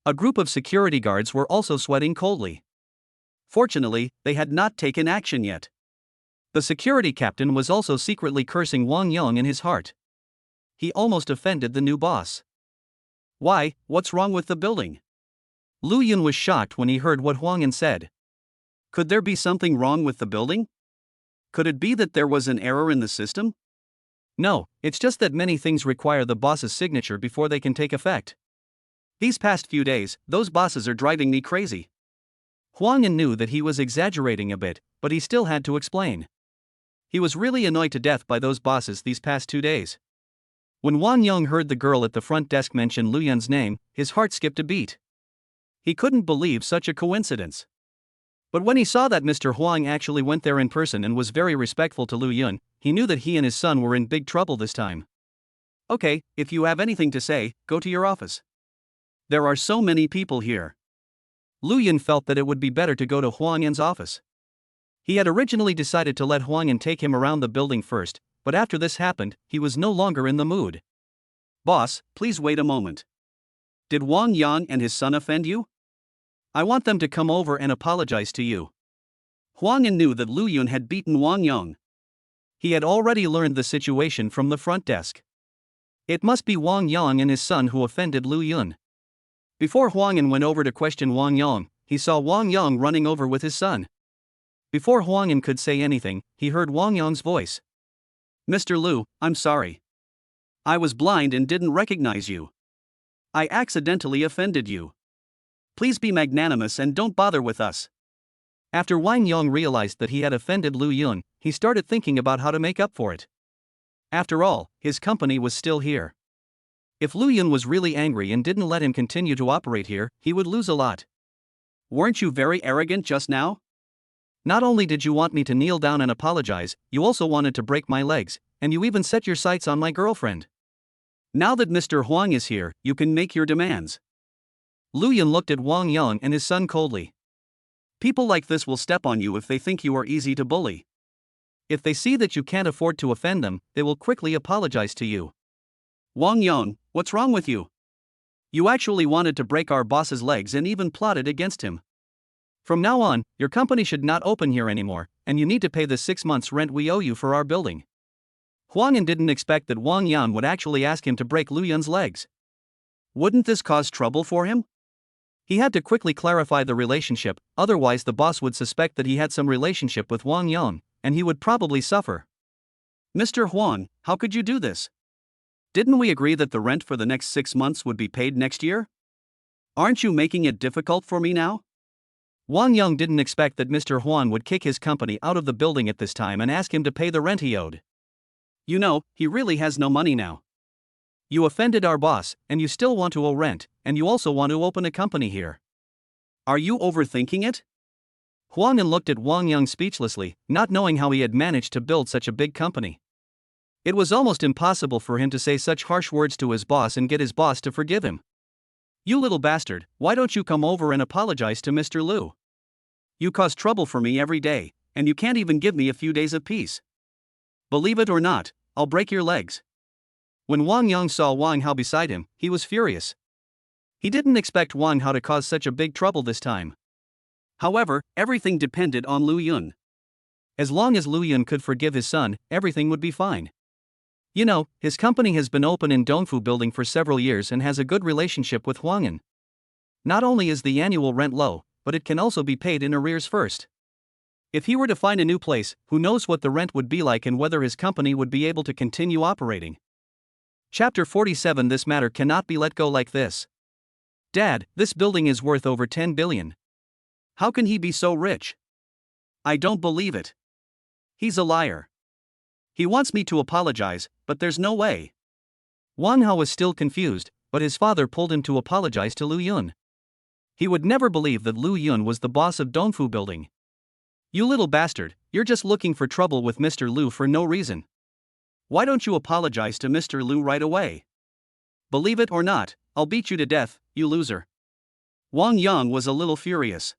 A group of security guards were also sweating coldly.
Fortunately, they had not taken action yet.
The security captain was also secretly cursing Wang Yang in his heart. He almost offended the new boss.
Why, what's wrong with the building?
Lu Yun was shocked when he heard what Huang Yan said.
Could there be something wrong with the building? Could it be that there was an error in the system?
No, it's just that many things require the boss's signature before they can take effect.
These past few days, those bosses are driving me crazy.
Huang Yan knew that he was exaggerating a bit, but he still had to explain. He was really annoyed to death by those bosses these past 2 days. When Wang Yang heard the girl at the front desk mention Lu Yun's name, his heart skipped a beat.
He couldn't believe such a coincidence.
But when he saw that Mr. Huang actually went there in person and was very respectful to Lu Yun, he knew that he and his son were in big trouble this time.
Okay, if you have anything to say, go to your office. There are so many people here.
Lu Yun felt that it would be better to go to Huang Yan's office. He had originally decided to let Huang Yan take him around the building first, but after this happened, he was no longer in the mood.
Boss, please wait a moment. Did Wang Yang and his son offend you? I want them to come over and apologize to you. Huang Yan knew that Lu Yun had beaten Wang Yang.
He had already learned the situation from the front desk. It must be Wang Yang and his son who offended Lu Yun. Before Huang Yan went over to question Wang Yang, he saw Wang Yang running over with his son. Before Huang Yan could say anything, he heard Wang Yang's voice.
Mr. Lu, I'm sorry. I was blind and didn't recognize you. I accidentally offended you. Please be magnanimous and don't bother with us.
After Wang Yang realized that he had offended Lu Yun, he started thinking about how to make up for it. After all, his company was still here. If Lu Yun was really angry and didn't let him continue to operate here, he would lose a lot.
Weren't you very arrogant just now?
Not only did you want me to kneel down and apologize, you also wanted to break my legs, and you even set your sights on my girlfriend.
Now that Mr. Huang is here, you can make your demands.
Lu Yun looked at Wang Yang and his son coldly.
People like this will step on you if they think you are easy to bully.
If they see that you can't afford to offend them, they will quickly apologize to you.
Wang Yang, what's wrong with you? You actually wanted to break our boss's legs and even plotted against him.
From now on, your company should not open here anymore, and you need to pay the 6 months rent we owe you for our building. Huang Yan didn't expect that Wang Yang would actually ask him to break Lu Yun's legs.
Wouldn't this cause trouble for him?
He had to quickly clarify the relationship, otherwise the boss would suspect that he had some relationship with Wang Yang, and he would probably suffer.
Mr. Huang, how could you do this? Didn't we agree that the rent for the next 6 months would be paid next year? Aren't you making it difficult for me now?
Wang Yang didn't expect that Mr. Huang would kick his company out of the building at this time and ask him to pay the rent he owed.
You know, he really has no money now.
You offended our boss, and you still want to owe rent, and you also want to open a company here.
Are you overthinking it?
Huang Yan looked at Wang Yang speechlessly, not knowing how he had managed to build such a big company. It was almost impossible for him to say such harsh words to his boss and get his boss to forgive him.
You little bastard, why don't you come over and apologize to Mr. Lu? You cause trouble for me every day, and you can't even give me a few days of peace. Believe it or not, I'll break your legs.
When Wang Yang saw Wang Hao beside him, he was furious. He didn't expect Wang Hao to cause such a big trouble this time.
However, everything depended on Lu Yun.
As long as Lu Yun could forgive his son, everything would be fine. You know, his company has been open in Dongfu building for several years and has a good relationship with Huang Yan. Not only is the annual rent low, but it can also be paid in arrears first. If he were to find a new place, who knows what the rent would be like and whether his company would be able to continue operating. Chapter 47. This matter cannot be let go like this. Dad, this building is worth over 10 billion.
How can he be so rich? I don't believe it. He's a liar. He wants me to apologize, but there's no way.
Wang Hao was still confused, but his father pulled him to apologize to Lu Yun. He would never believe that Lu Yun was the boss of Dongfu building. You little bastard, you're just looking for trouble with Mr. Lu for no reason.
Why don't you apologize to Mr. Lu right away? Believe it or not, I'll beat you to death, you loser. Wang Yang was a little furious.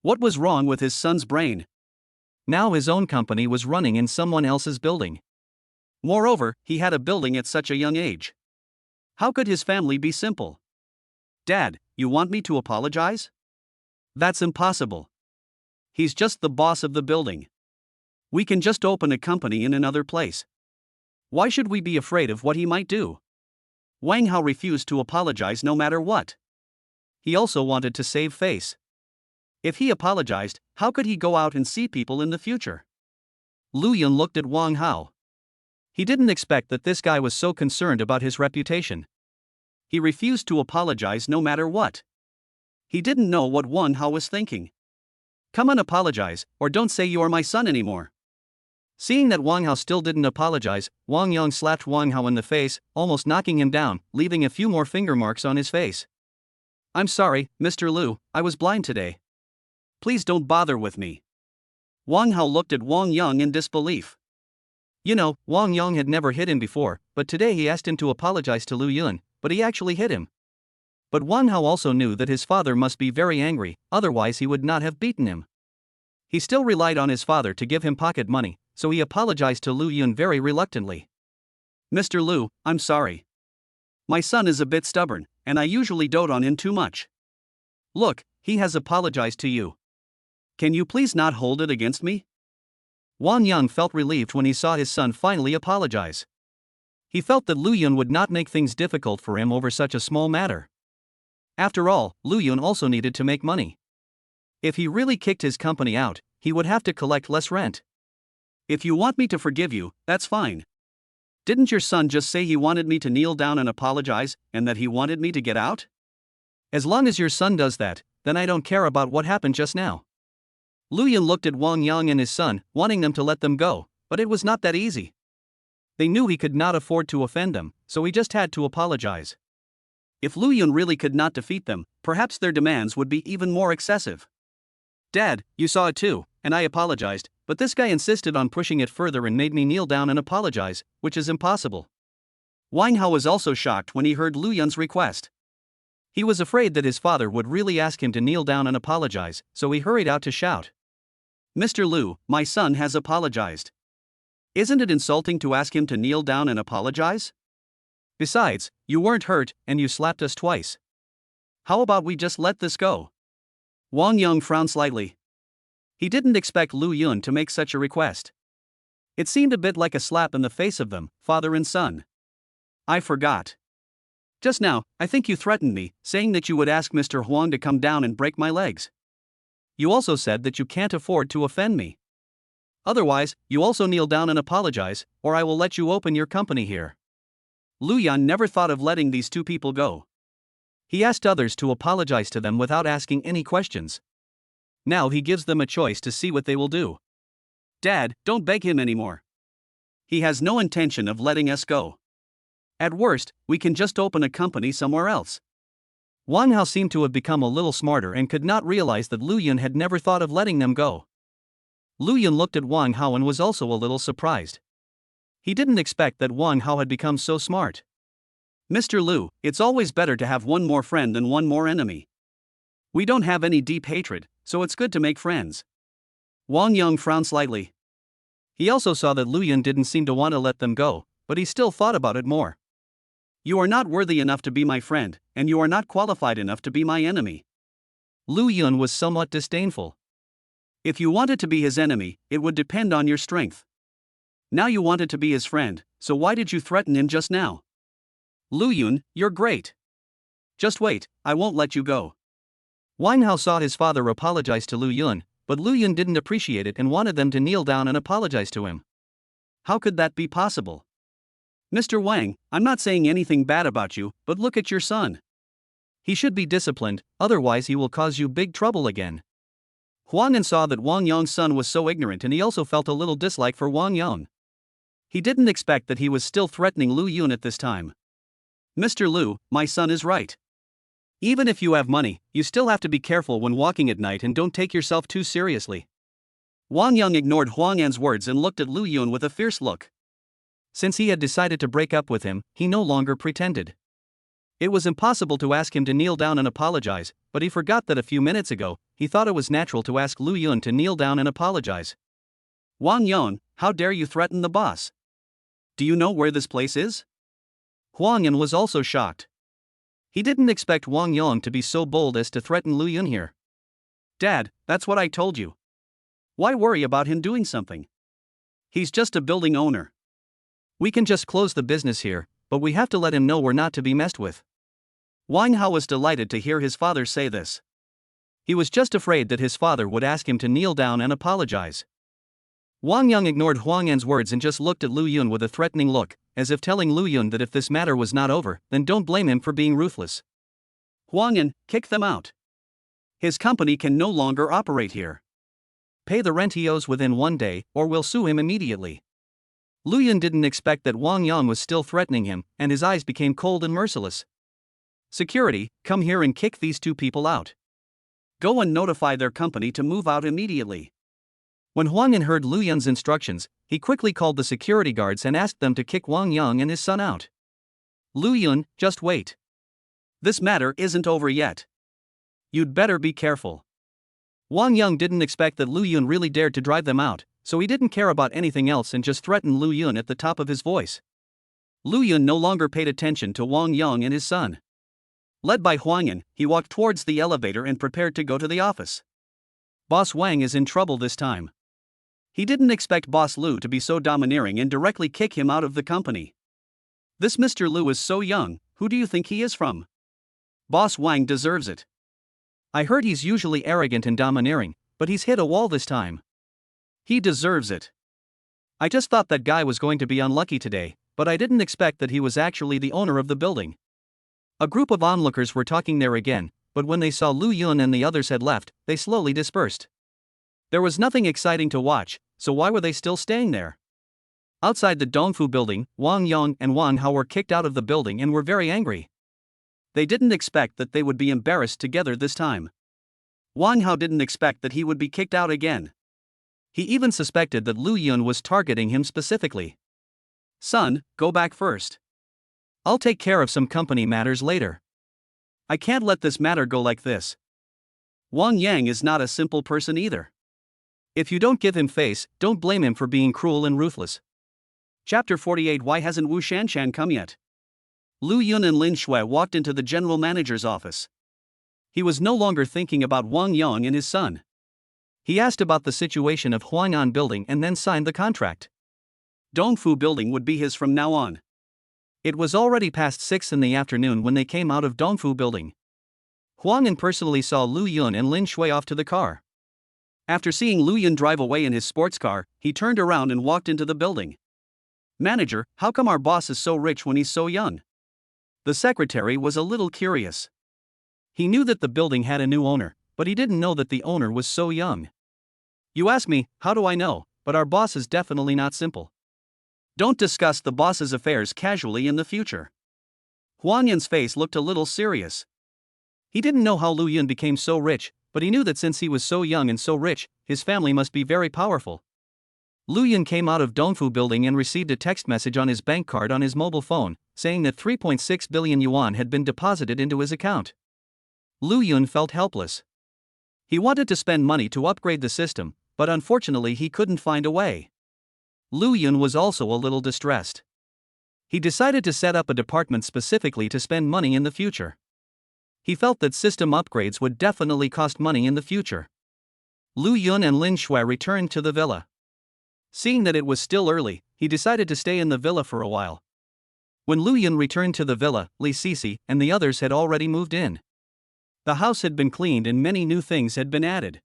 What was wrong with his son's brain?
Now his own company was running in someone else's building.
Moreover, he had a building at such a young age. How could his family be simple? Dad, you want me to apologize? That's impossible. He's just the boss of the building. We can just open a company in another place. Why should we be afraid of what he might do? Wang Hao refused to apologize no matter what. He also wanted to save face. If he apologized, how could he go out and see people in the future? Lu Yun looked at Wang Hao. He didn't expect that this guy was so concerned about his reputation. He refused to apologize no matter what. He didn't know what Wang Hao was thinking. Come on, apologize, or don't say you are my son anymore. Seeing that Wang Hao still didn't apologize, Wang Yang slapped Wang Hao in the face, almost knocking him down, leaving a few more finger marks on his face. I'm sorry, Mr. Liu, I was blind today. Please don't bother with me. Wang Hao looked at Wang Yang in disbelief. You know, Wang Yang had never hit him before, but today he asked him to apologize to Lu Yun, but he actually hit him. But Wang Hao also knew that his father must be very angry, otherwise he would not have beaten him. He still relied on his father to give him pocket money, so he apologized to Lu Yun very reluctantly. Mr. Liu, I'm sorry. My son is a bit stubborn, and I usually dote on him too much. Look, he has apologized to you. Can you please not hold it against me? Wang Yang felt relieved when he saw his son finally apologize. He felt that Lu Yun would not make things difficult for him over such a small matter. After all, Lu Yun also needed to make money. If he really kicked his company out, he would have to collect less rent. If you want me to forgive you, that's fine. Didn't your son just say he wanted me to kneel down and apologize, and that he wanted me to get out? As long as your son does that, then I don't care about what happened just now. Lu Yun looked at Wang Yang and his son, wanting them to let them go, but it was not that easy. They knew he could not afford to offend them, so he just had to apologize. If Lu Yun really could not defeat them, perhaps their demands would be even more excessive. Dad, you saw it too, and I apologized, but this guy insisted on pushing it further and made me kneel down and apologize, which is impossible. Wang Hao was also shocked when he heard Lu Yun's request. He was afraid that his father would really ask him to kneel down and apologize, so he hurried out to shout. Mr. Liu, my son has apologized. Isn't it insulting to ask him to kneel down and apologize? Besides, you weren't hurt, and you slapped us twice. How about we just let this go? Wang Yang frowned slightly. He didn't expect Lu Yun to make such a request. It seemed a bit like a slap in the face of them, father and son. I forgot. Just now, I think you threatened me, saying that you would ask Mr. Huang to come down and break my legs. You also said that you can't afford to offend me. Otherwise, you also kneel down and apologize, or I will let you open your company here. Lu Yun never thought of letting these two people go. He asked others to apologize to them without asking any questions. Now he gives them a choice to see what they will do. Dad, don't beg him anymore. He has no intention of letting us go. At worst, we can just open a company somewhere else. Wang Hao seemed to have become a little smarter and could not realize that Lu Yun had never thought of letting them go. Lu Yun looked at Wang Hao and was also a little surprised. He didn't expect that Wang Hao had become so smart. Mr. Liu, it's always better to have one more friend than one more enemy. We don't have any deep hatred, so it's good to make friends. Wang Yang frowned slightly. He also saw that Lu Yun didn't seem to want to let them go, but he still thought about it more. You are not worthy enough to be my friend, and you are not qualified enough to be my enemy. Lu Yun was somewhat disdainful. If you wanted to be his enemy, it would depend on your strength. Now you wanted to be his friend, so why did you threaten him just now? Lu Yun, you're great. Just wait, I won't let you go. Wang Hao saw his father apologize to Lu Yun, but Lu Yun didn't appreciate it and wanted them to kneel down and apologize to him. How could that be possible? Mr. Wang, I'm not saying anything bad about you, but look at your son. He should be disciplined, otherwise he will cause you big trouble again. Huang An saw that Wang Yang's son was so ignorant and he also felt a little dislike for Wang Yang. He didn't expect that he was still threatening Lu Yun at this time. Mr. Liu, my son is right. Even if you have money, you still have to be careful when walking at night and don't take yourself too seriously. Wang Yang ignored Huang An's words and looked at Lu Yun with a fierce look. Since he had decided to break up with him, he no longer pretended. It was impossible to ask him to kneel down and apologize, but he forgot that a few minutes ago, he thought it was natural to ask Lu Yun to kneel down and apologize. Wang Yun, how dare you threaten the boss? Do you know where this place is? Huang An was also shocked.
He didn't expect Wang Yong to be so bold as to threaten Lu Yun here.
Dad, that's what I told you. Why worry about him doing something? He's just a building owner.
We can just close the business here, but we have to let him know we're not to be messed with.
Wang Hao was delighted to hear his father say this.
He was just afraid that his father would ask him to kneel down and apologize. Wang Yang ignored Huang Yan's words and just looked at Lu Yun with a threatening look, as if telling Lu Yun that if this matter was not over, then don't blame him for being ruthless.
Huang Yan, kick them out. His company can no longer operate here.
Pay the rent he owes within 1 day, or we'll sue him immediately. Lu Yun didn't expect that Wang Yang was still threatening him, and his eyes became cold and merciless.
Security, come here and kick these 2 people out. Go and notify their company to move out immediately.
When Huang Yan heard Lu Yun's instructions, he quickly called the security guards and asked them to kick Wang Yang and his son out.
Lu Yun, just wait. This matter isn't over yet. You'd better be careful.
Wang Yang didn't expect that Lu Yun really dared to drive them out, so he didn't care about anything else and just threatened Lu Yun at the top of his voice.
Lu Yun no longer paid attention to Wang Yang and his son. Led by Huang Yan, he walked towards the elevator and prepared to go to the office. Boss Wang is in trouble this time. He didn't expect Boss Lu to be so domineering and directly kick him out of the company. This Mr. Lu is so young, who do you think he is from? Boss Wang deserves it.
I heard he's usually arrogant and domineering, but he's hit a wall this time.
He deserves it.
I just thought that guy was going to be unlucky today, but I didn't expect that he was actually the owner of the building. A group of onlookers were talking there again, but when they saw Lu Yun and the others had left, they slowly dispersed. There was nothing exciting to watch, so why were they still staying there? Outside the Dongfu building, Wang Yang and Wang Hao were kicked out of the building and were very angry.
They didn't expect that they would be embarrassed together this time. Wang Hao didn't expect that he would be kicked out again.
He even suspected that Lu Yun was targeting him specifically.
Son, go back first.
I'll take care of some company matters later.
I can't let this matter go like this. Wang Yang is not a simple person either.
If you don't give him face, don't blame him for being cruel and ruthless.
Chapter 48. Why hasn't Wu Shanshan come yet? Lu Yun and Lin Shui walked into the general manager's office. He was no longer thinking about Wang Yang and his son.
He asked about the situation of Huang'an building and then signed the contract.
Dongfu building would be his from now on.
It was already past 6 in the afternoon when they came out of Dongfu building. Huang Yan personally saw Lu Yun and Lin Shui off to the car.
After seeing Lu Yun drive away in his sports car, he turned around and walked into the building. Manager, how come our boss is so rich when he's so young? The secretary was a little curious.
He knew that the building had a new owner, but he didn't know that the owner was so young.
You ask me, how do I know? But our boss is definitely not simple. Don't discuss the boss's affairs casually in the future. Huang Yan's face looked a little serious.
He didn't know how Lu Yun became so rich, but he knew that since he was so young and so rich, his family must be very powerful. Lu Yun came out of Dongfu building and received a text message on his bank card on his mobile phone, saying that 3.6 billion yuan had been deposited into his account. Lu Yun felt helpless. He wanted to spend money to upgrade the system, but unfortunately he couldn't find a way. Lu Yun was also a little distressed. He decided to set up a department specifically to spend money in the future. He felt that system upgrades would definitely cost money in the future. Lu Yun and Lin Shui returned to the villa. Seeing that it was still early, he decided to stay in the villa for a while. When Lu Yun returned to the villa, Li Sisi and the others had already moved in. The house had been cleaned and many new things had been added.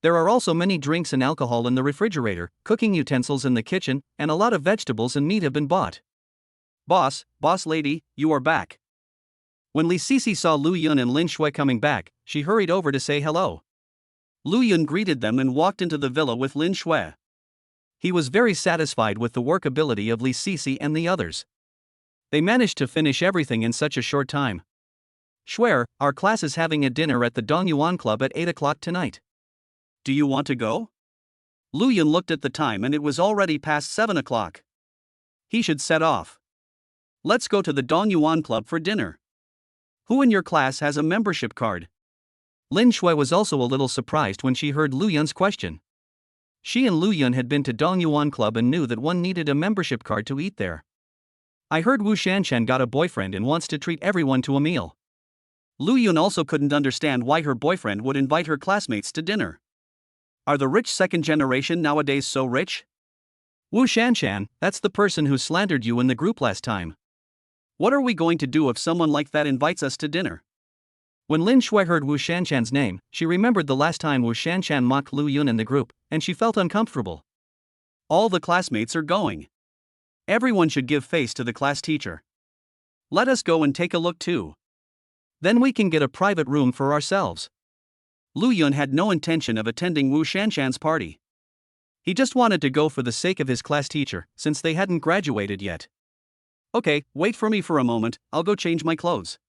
There are also many drinks and alcohol in the refrigerator, cooking utensils in the kitchen, and a lot of vegetables and meat have been bought.
Boss lady, you are back. When Li Sisi saw Lu Yun and Lin Shui coming back, she hurried over to say hello. Lu Yun greeted them and walked into the villa with Lin Shui. He was very satisfied with the workability of Li Sisi and the others. They managed to finish everything in such a short time. Shui, our class is having a dinner at the Dongyuan Club at 8 o'clock tonight. Do you want to go? Lu Yun looked at the time and it was already past 7 o'clock. He should set off. Let's go to the Dongyuan Club for dinner. Who in your class has a membership card?
Lin Shui was also a little surprised when she heard Lu Yun's question. She and Lu Yun had been to Dongyuan Club and knew that one needed a membership card to eat there. I heard Wu Shanshan got a boyfriend and wants to treat everyone to a meal.
Lu Yun also couldn't understand why her boyfriend would invite her classmates to dinner. Are the rich second generation nowadays so rich?
Wu Shanshan, that's the person who slandered you in the group last time.
What are we going to do if someone like that invites us to dinner?
When Lin Shui heard Wu Shanshan's name, she remembered the last time Wu Shanshan mocked Lu Yun in the group, and she felt uncomfortable.
All the classmates are going. Everyone should give face to the class teacher. Let us go and take a look too.
Then we can get a private room for ourselves.
Lu Yun had no intention of attending Wu Shanshan's party.
He just wanted to go for the sake of his class teacher, since they hadn't graduated yet.
Okay, wait for me for a moment, I'll go change my clothes.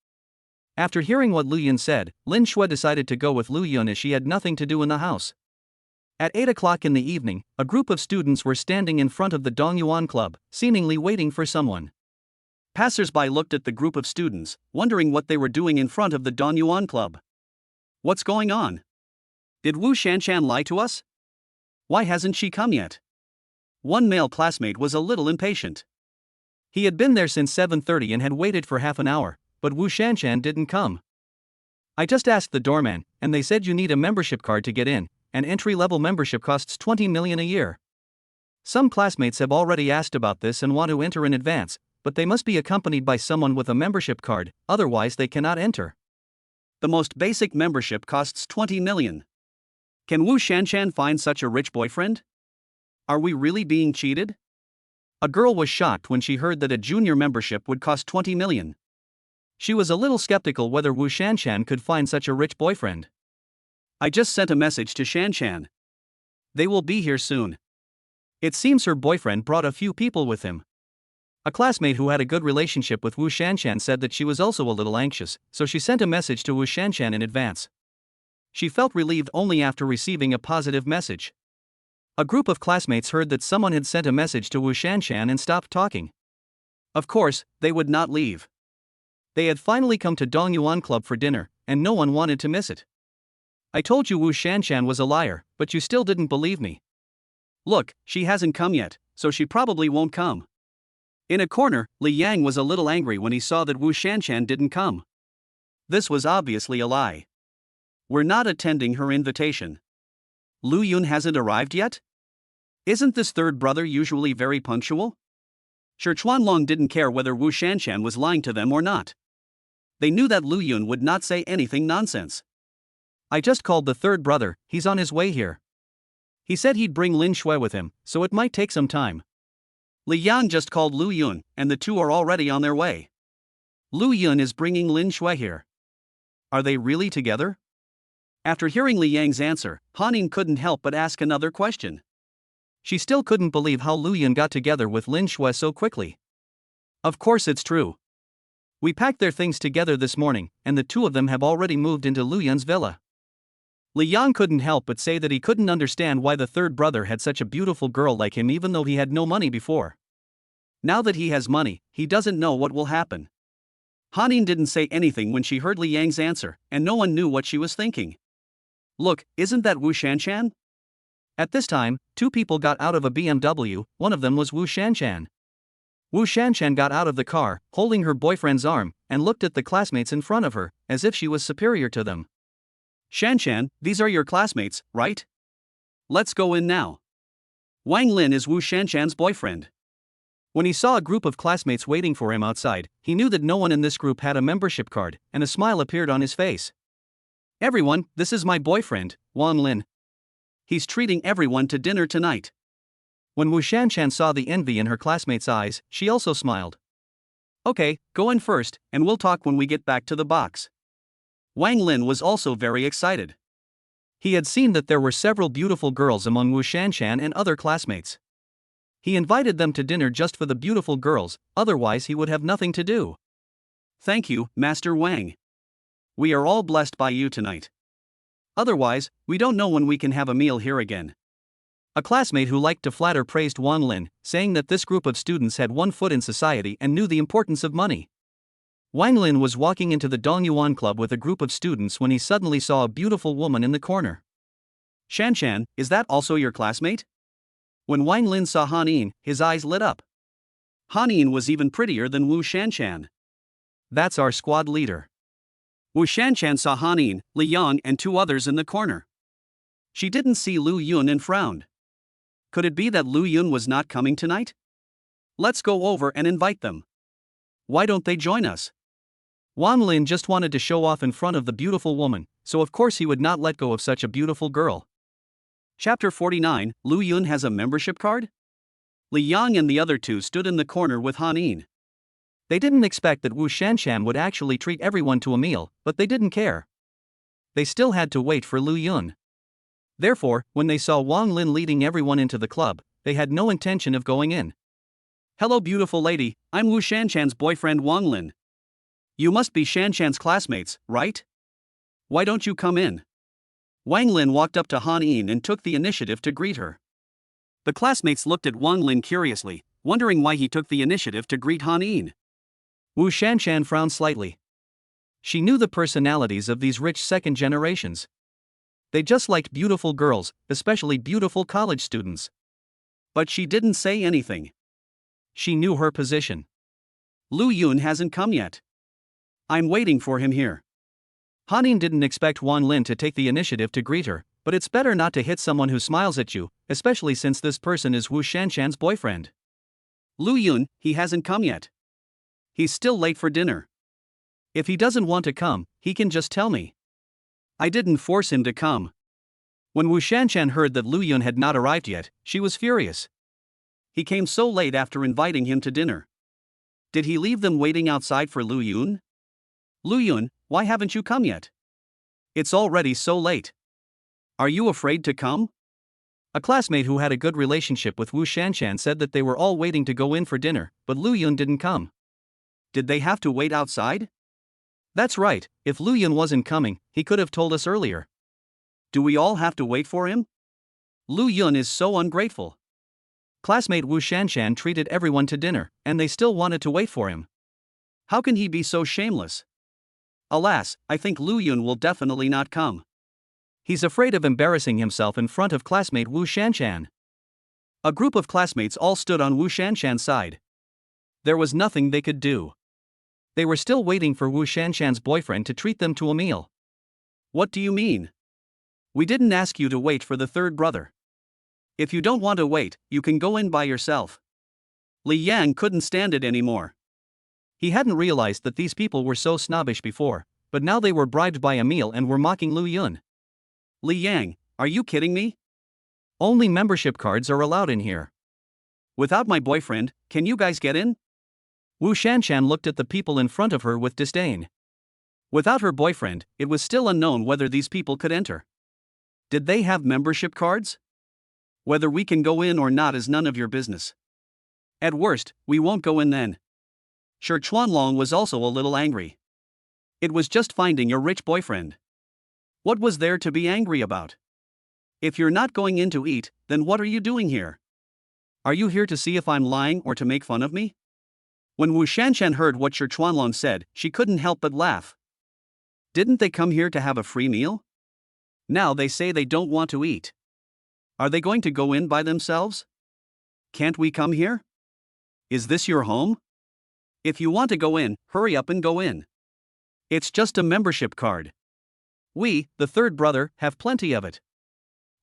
After hearing what Lu Yun said, Lin Shui decided to go with Lu Yun as she had nothing to do in the house. At 8 o'clock in the evening, a group of students were standing in front of the Dongyuan Club, seemingly waiting for someone.
Passers-by looked at the group of students, wondering what they were doing in front of the Dongyuan Club. What's going on? Did Wu Shanshan lie to us? Why hasn't she come yet? One male classmate was a little impatient.
He had been there since 7:30 and had waited for half an hour, but Wu Shanshan didn't come. I just asked the doorman, and they said you need a membership card to get in, and entry-level membership costs 20 million a year. Some classmates have already asked about this and want to enter in advance, but they must be accompanied by someone with a membership card, otherwise they cannot enter.
The most basic membership costs 20 million. Can Wu Shanshan find such a rich boyfriend? Are we really being cheated?
A girl was shocked when she heard that a junior membership would cost 20 million. She was a little skeptical whether Wu Shanshan could find such a rich boyfriend.
I just sent a message to Shanshan. They will be here soon.
It seems her boyfriend brought a few people with him. A classmate who had a good relationship with Wu Shanshan said that she was also a little anxious, so she sent a message to Wu Shanshan in advance. She felt relieved only after receiving a positive message. A group of classmates heard that someone had sent a message to Wu Shanshan and stopped talking.
Of course, they would not leave.
They had finally come to Dongyuan Club for dinner, and no one wanted to miss it. I told you Wu Shanshan was a liar, but you still didn't believe me.
Look, she hasn't come yet, so she probably won't come. In a corner, Li Yang was a little angry when he saw that Wu Shanshan didn't come. This was obviously a lie. We're not attending her invitation. Lu Yun hasn't arrived yet? Isn't this third brother usually very punctual? Shi Chuanlong didn't care whether Wu Shanshan was lying to them or not. They knew that Lu Yun would not say anything nonsense.
I just called the third brother, he's on his way here. He said he'd bring Lin Shui with him, so it might take some time.
Li Yang just called Lu Yun, and the two are already on their way. Lu Yun is bringing Lin Shui here. Are they really together? After hearing Li Yang's answer, Hanin couldn't help but ask another question.
She still couldn't believe how Lu Yun got together with Lin Shui so quickly.
Of course it's true.
We packed their things together this morning, and the two of them have already moved into Lu Yun's villa.
Li Yang couldn't help but say that he couldn't understand why the third brother had such a beautiful girl like him even though he had no money before. Now that he has money, he doesn't know what will happen. Hanin didn't say anything when she heard Li Yang's answer, and no one knew what she was thinking. Look, isn't that Wu Shanshan?
At this time, two people got out of a BMW, one of them was Wu Shanshan. Wu Shanshan got out of the car, holding her boyfriend's arm, and looked at the classmates in front of her, as if she was superior to them.
Shanshan, these are your classmates, right? Let's go in now. Wang Lin is Wu Shanshan's boyfriend.
When he saw a group of classmates waiting for him outside, he knew that no one in this group had a membership card, and a smile appeared on his face.
Everyone, this is my boyfriend, Wang Lin. He's treating everyone to dinner tonight.
When Wu Shanshan saw the envy in her classmates' eyes, she also smiled.
Okay, go in first, and we'll talk when we get back to the box. Wang Lin was also very excited.
He had seen that there were several beautiful girls among Wu Shanshan and other classmates. He invited them to dinner just for the beautiful girls, otherwise he would have nothing to do.
Thank you, Master Wang. We are all blessed by you tonight. Otherwise, we don't know when we can have a meal here again.
A classmate who liked to flatter praised Wang Lin, saying that this group of students had one foot in society and knew the importance of money. Wang Lin was walking into the Dongyuan Club with a group of students when he suddenly saw a beautiful woman in the corner.
Shanshan, is that also your classmate? When Wang Lin saw Hanin, his eyes lit up. Hanin was even prettier than Wu Shanshan.
That's our squad leader.
Wu Shanshan saw Han Yin, Li Yang, and two others in the corner. She didn't see Lu Yun and frowned. Could it be that Lu Yun was not coming tonight? Let's go over and invite them. Why don't they join us?
Wang Lin just wanted to show off in front of the beautiful woman, so of course he would not let go of such a beautiful girl.
Chapter 49, Lu Yun has a membership card? Li Yang and the other two stood in the corner with Han Yin.
They didn't expect that Wu Shanshan would actually treat everyone to a meal, but they didn't care. They still had to wait for Lu Yun. Therefore, when they saw Wang Lin leading everyone into the club, they had no intention of going in.
Hello beautiful lady, I'm Wu Shanshan's boyfriend Wang Lin. You must be Shanshan's classmates, right? Why don't you come in? Wang Lin walked up to Han Yin and took the initiative to greet her. The classmates looked at Wang Lin curiously, wondering why he took the initiative to greet Han Yin.
Wu Shanshan frowned slightly. She knew the personalities of these rich second generations. They just liked beautiful girls, especially beautiful college students.
But she didn't say anything.
She knew her position.
Lu Yun hasn't come yet. I'm waiting for him here.
Han Yin didn't expect Wang Lin to take the initiative to greet her, but it's better not to hit someone who smiles at you, especially since this person is Wu Shanshan's boyfriend.
Lu Yun, he hasn't come yet. He's still late for dinner.
If he doesn't want to come, he can just tell me.
I didn't force him to come.
When Wu Shanshan heard that Lu Yun had not arrived yet, she was furious.
He came so late after inviting him to dinner. Did he leave them waiting outside for Lu Yun? Lu Yun, why haven't you come yet? It's already so late. Are you afraid to come?
A classmate who had a good relationship with Wu Shanshan said that they were all waiting to go in for dinner, but Lu Yun didn't come.
Did they have to wait outside?
That's right, if Lu Yun wasn't coming, he could have told us earlier.
Do we all have to wait for him? Lu Yun is so ungrateful.
Classmate Wu Shanshan treated everyone to dinner, and they still wanted to wait for him.
How can he be so shameless? Alas, I think Lu Yun will definitely not come.
He's afraid of embarrassing himself in front of classmate Wu Shanshan.
A group of classmates all stood on Wu Shanshan's side. There was nothing they could do.
They were still waiting for Wu Shanshan's boyfriend to treat them to a meal.
What do you mean? We didn't ask you to wait for the third brother. If you don't want to wait, you can go in by yourself. Li Yang couldn't stand it anymore.
He hadn't realized that these people were so snobbish before, but now they were bribed by a meal and were mocking Lu Yun.
Li Yang, are you kidding me?
Only membership cards are allowed in here.
Without my boyfriend, can you guys get in?
Wu Shanshan looked at the people in front of her with disdain.
Without her boyfriend, it was still unknown whether these people could enter. Did they have membership cards? Whether we can go in or not is none of your business. At worst, we won't go in then. Shi Chuanlong was also a little angry. It was just finding your rich boyfriend. What was there to be angry about? If you're not going in to eat, then what are you doing here? Are you here to see if I'm lying or to make fun of me? When Wu Shanshan heard what Shi Chuanlong said, she couldn't help but laugh. Didn't they come here to have a free meal? Now they say they don't want to eat. Are they going to go in by themselves? Can't we come here? Is this your home? If you want to go in, hurry up and go in. It's just a membership card. We, the third brother, have plenty of it.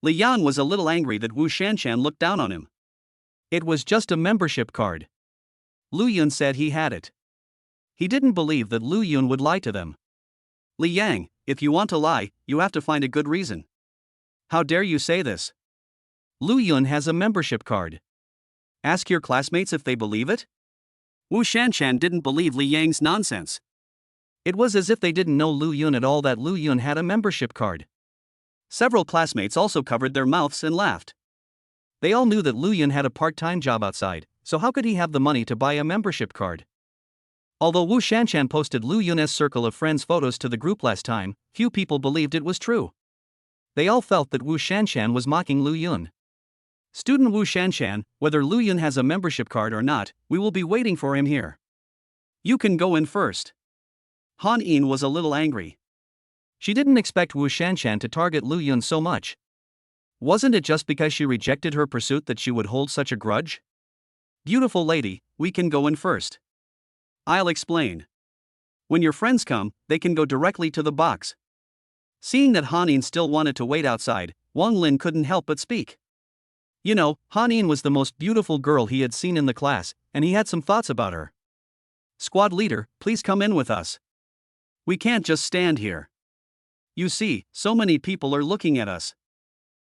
Li Yang was a little angry that Wu Shanshan looked down on him. It was just a membership card. Lu Yun said he had it. He didn't believe that Lu Yun would lie to them. Li Yang, if you want to lie, you have to find a good reason. How dare you say this? Lu Yun has a membership card. Ask your classmates if they believe it? Wu Shanshan didn't believe Li Yang's nonsense. It was as if they didn't know Lu Yun at all that Lu Yun had a membership card. Several classmates also covered their mouths and laughed. They all knew that Lu Yun had a part-time job outside, so how could he have the money to buy a membership card? Although Wu Shanshan posted Lu Yun's circle of friends photos to the group last time, few people believed it was true. They all felt that Wu Shanshan was mocking Lu Yun. Student Wu Shanshan, whether Lu Yun has a membership card or not, we will be waiting for him here. You can go in first. Han Yin was a little angry. She didn't expect Wu Shanshan to target Lu Yun so much. Wasn't it just because she rejected her pursuit that she would hold such a grudge? Beautiful lady, we can go in first. I'll explain. When your friends come, they can go directly to the box. Seeing that Hanin still wanted to wait outside, Wang Lin couldn't help but speak. You know, Hanin was the most beautiful girl he had seen in the class, and he had some thoughts about her. Squad leader, please come in with us. We can't just stand here. You see, so many people are looking at us.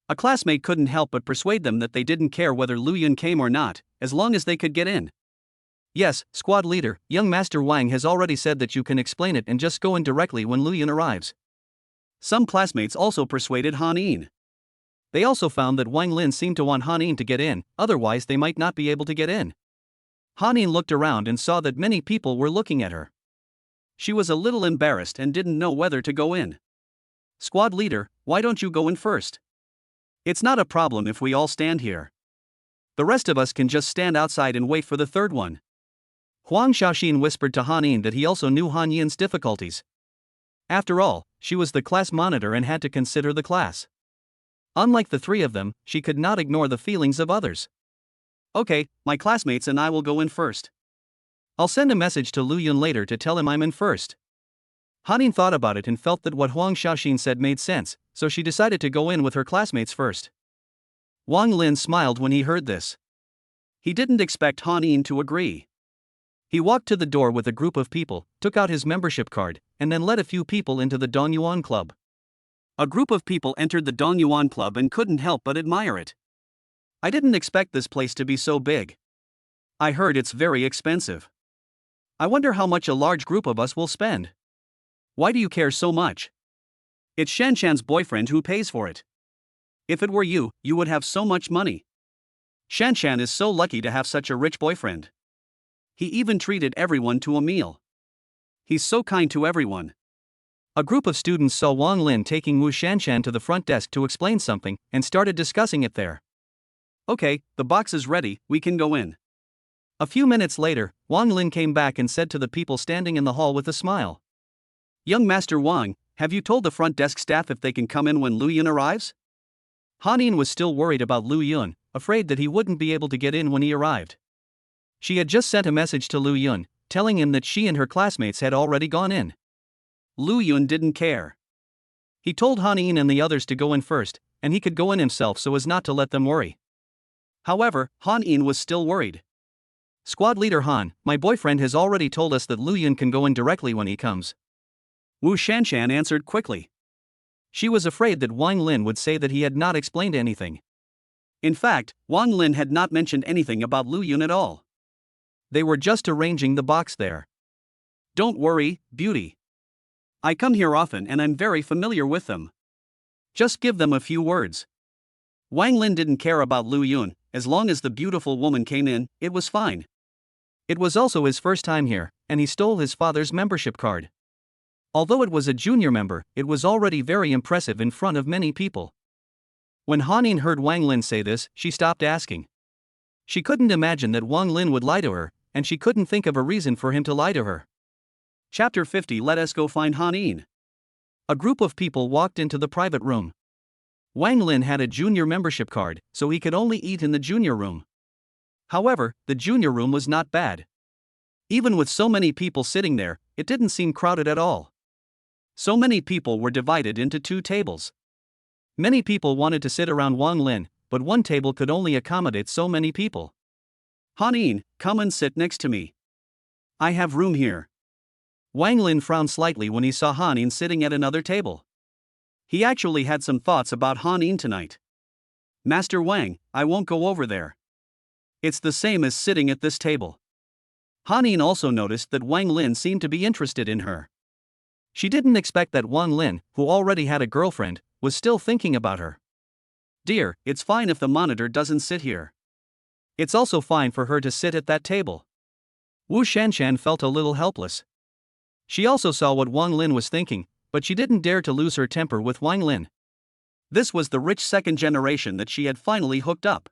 A classmate couldn't help but persuade them that they didn't care whether Lu Yun came or not, as long as they could get in. Yes, squad leader, young Master Wang has already said that you can explain it and just go in directly when Lu Yun arrives. Some classmates also persuaded Hanin. They also found that Wang Lin seemed to want Hanin to get in, otherwise they might not be able to get in. Hanin looked around and saw that many people were looking at her. She was a little embarrassed and didn't know whether to go in. Squad leader, why don't you go in first? It's not a problem if we all stand here. The rest of us can just stand outside and wait for the third one. Huang Xiaoxin whispered to Hanin that he also knew Han Yin's difficulties. After all, she was the class monitor and had to consider the class. Unlike the three of them, she could not ignore the feelings of others. Okay, my classmates and I will go in first. I'll send a message to Lu Yun later to tell him I'm in first. Hanin thought about it and felt that what Huang Xiaoxin said made sense, so she decided to go in with her classmates first. Wang Lin smiled when he heard this. He didn't expect Hanin to agree. He walked to the door with a group of people, took out his membership card, and then led a few people into the Dongyuan Club. A group of people entered the Dongyuan Club and couldn't help but admire it. I didn't expect this place to be so big. I heard it's very expensive. I wonder how much a large group of us will spend. Why do you care so much? It's Shanshan's boyfriend who pays for it. If it were you, you would have so much money. Shanshan is so lucky to have such a rich boyfriend. He even treated everyone to a meal. He's so kind to everyone. A group of students saw Wang Lin taking Wu Shanshan to the front desk to explain something and started discussing it there. Okay, the box is ready, we can go in. A few minutes later, Wang Lin came back and said to the people standing in the hall with a smile. Young Master Wang, have you told the front desk staff if they can come in when Lu Yun arrives? Hanin was still worried about Lu Yun, afraid that he wouldn't be able to get in when he arrived. She had just sent a message to Lu Yun, telling him that she and her classmates had already gone in. Lu Yun didn't care. He told Hanin and the others to go in first, and he could go in himself so as not to let them worry. However, Hanin was still worried. Squad leader Han, my boyfriend has already told us that Lu Yun can go in directly when he comes. Wu Shanshan answered quickly. She was afraid that Wang Lin would say that he had not explained anything. In fact, Wang Lin had not mentioned anything about Lu Yun at all. They were just arranging the box there. Don't worry, beauty. I come here often and I'm very familiar with them. Just give them a few words. Wang Lin didn't care about Lu Yun, as long as the beautiful woman came in, it was fine. It was also his first time here, and he stole his father's membership card. Although it was a junior member, it was already very impressive in front of many people. When Hanin heard Wang Lin say this, she stopped asking. She couldn't imagine that Wang Lin would lie to her, and she couldn't think of a reason for him to lie to her. Chapter 50. Let us go find Hanin. A group of people walked into the private room. Wang Lin had a junior membership card, so he could only eat in the junior room. However, the junior room was not bad. Even with so many people sitting there, it didn't seem crowded at all. So many people were divided into two tables. Many people wanted to sit around Wang Lin, but one table could only accommodate so many people. Hanin, come and sit next to me. I have room here. Wang Lin frowned slightly when he saw Hanin sitting at another table. He actually had some thoughts about Hanin tonight. Master Wang, I won't go over there. It's the same as sitting at this table. Hanin also noticed that Wang Lin seemed to be interested in her. She didn't expect that Wang Lin, who already had a girlfriend, was still thinking about her. Dear, it's fine if the monitor doesn't sit here. It's also fine for her to sit at that table. Wu Shanshan felt a little helpless. She also saw what Wang Lin was thinking, but she didn't dare to lose her temper with Wang Lin. This was the rich second generation that she had finally hooked up.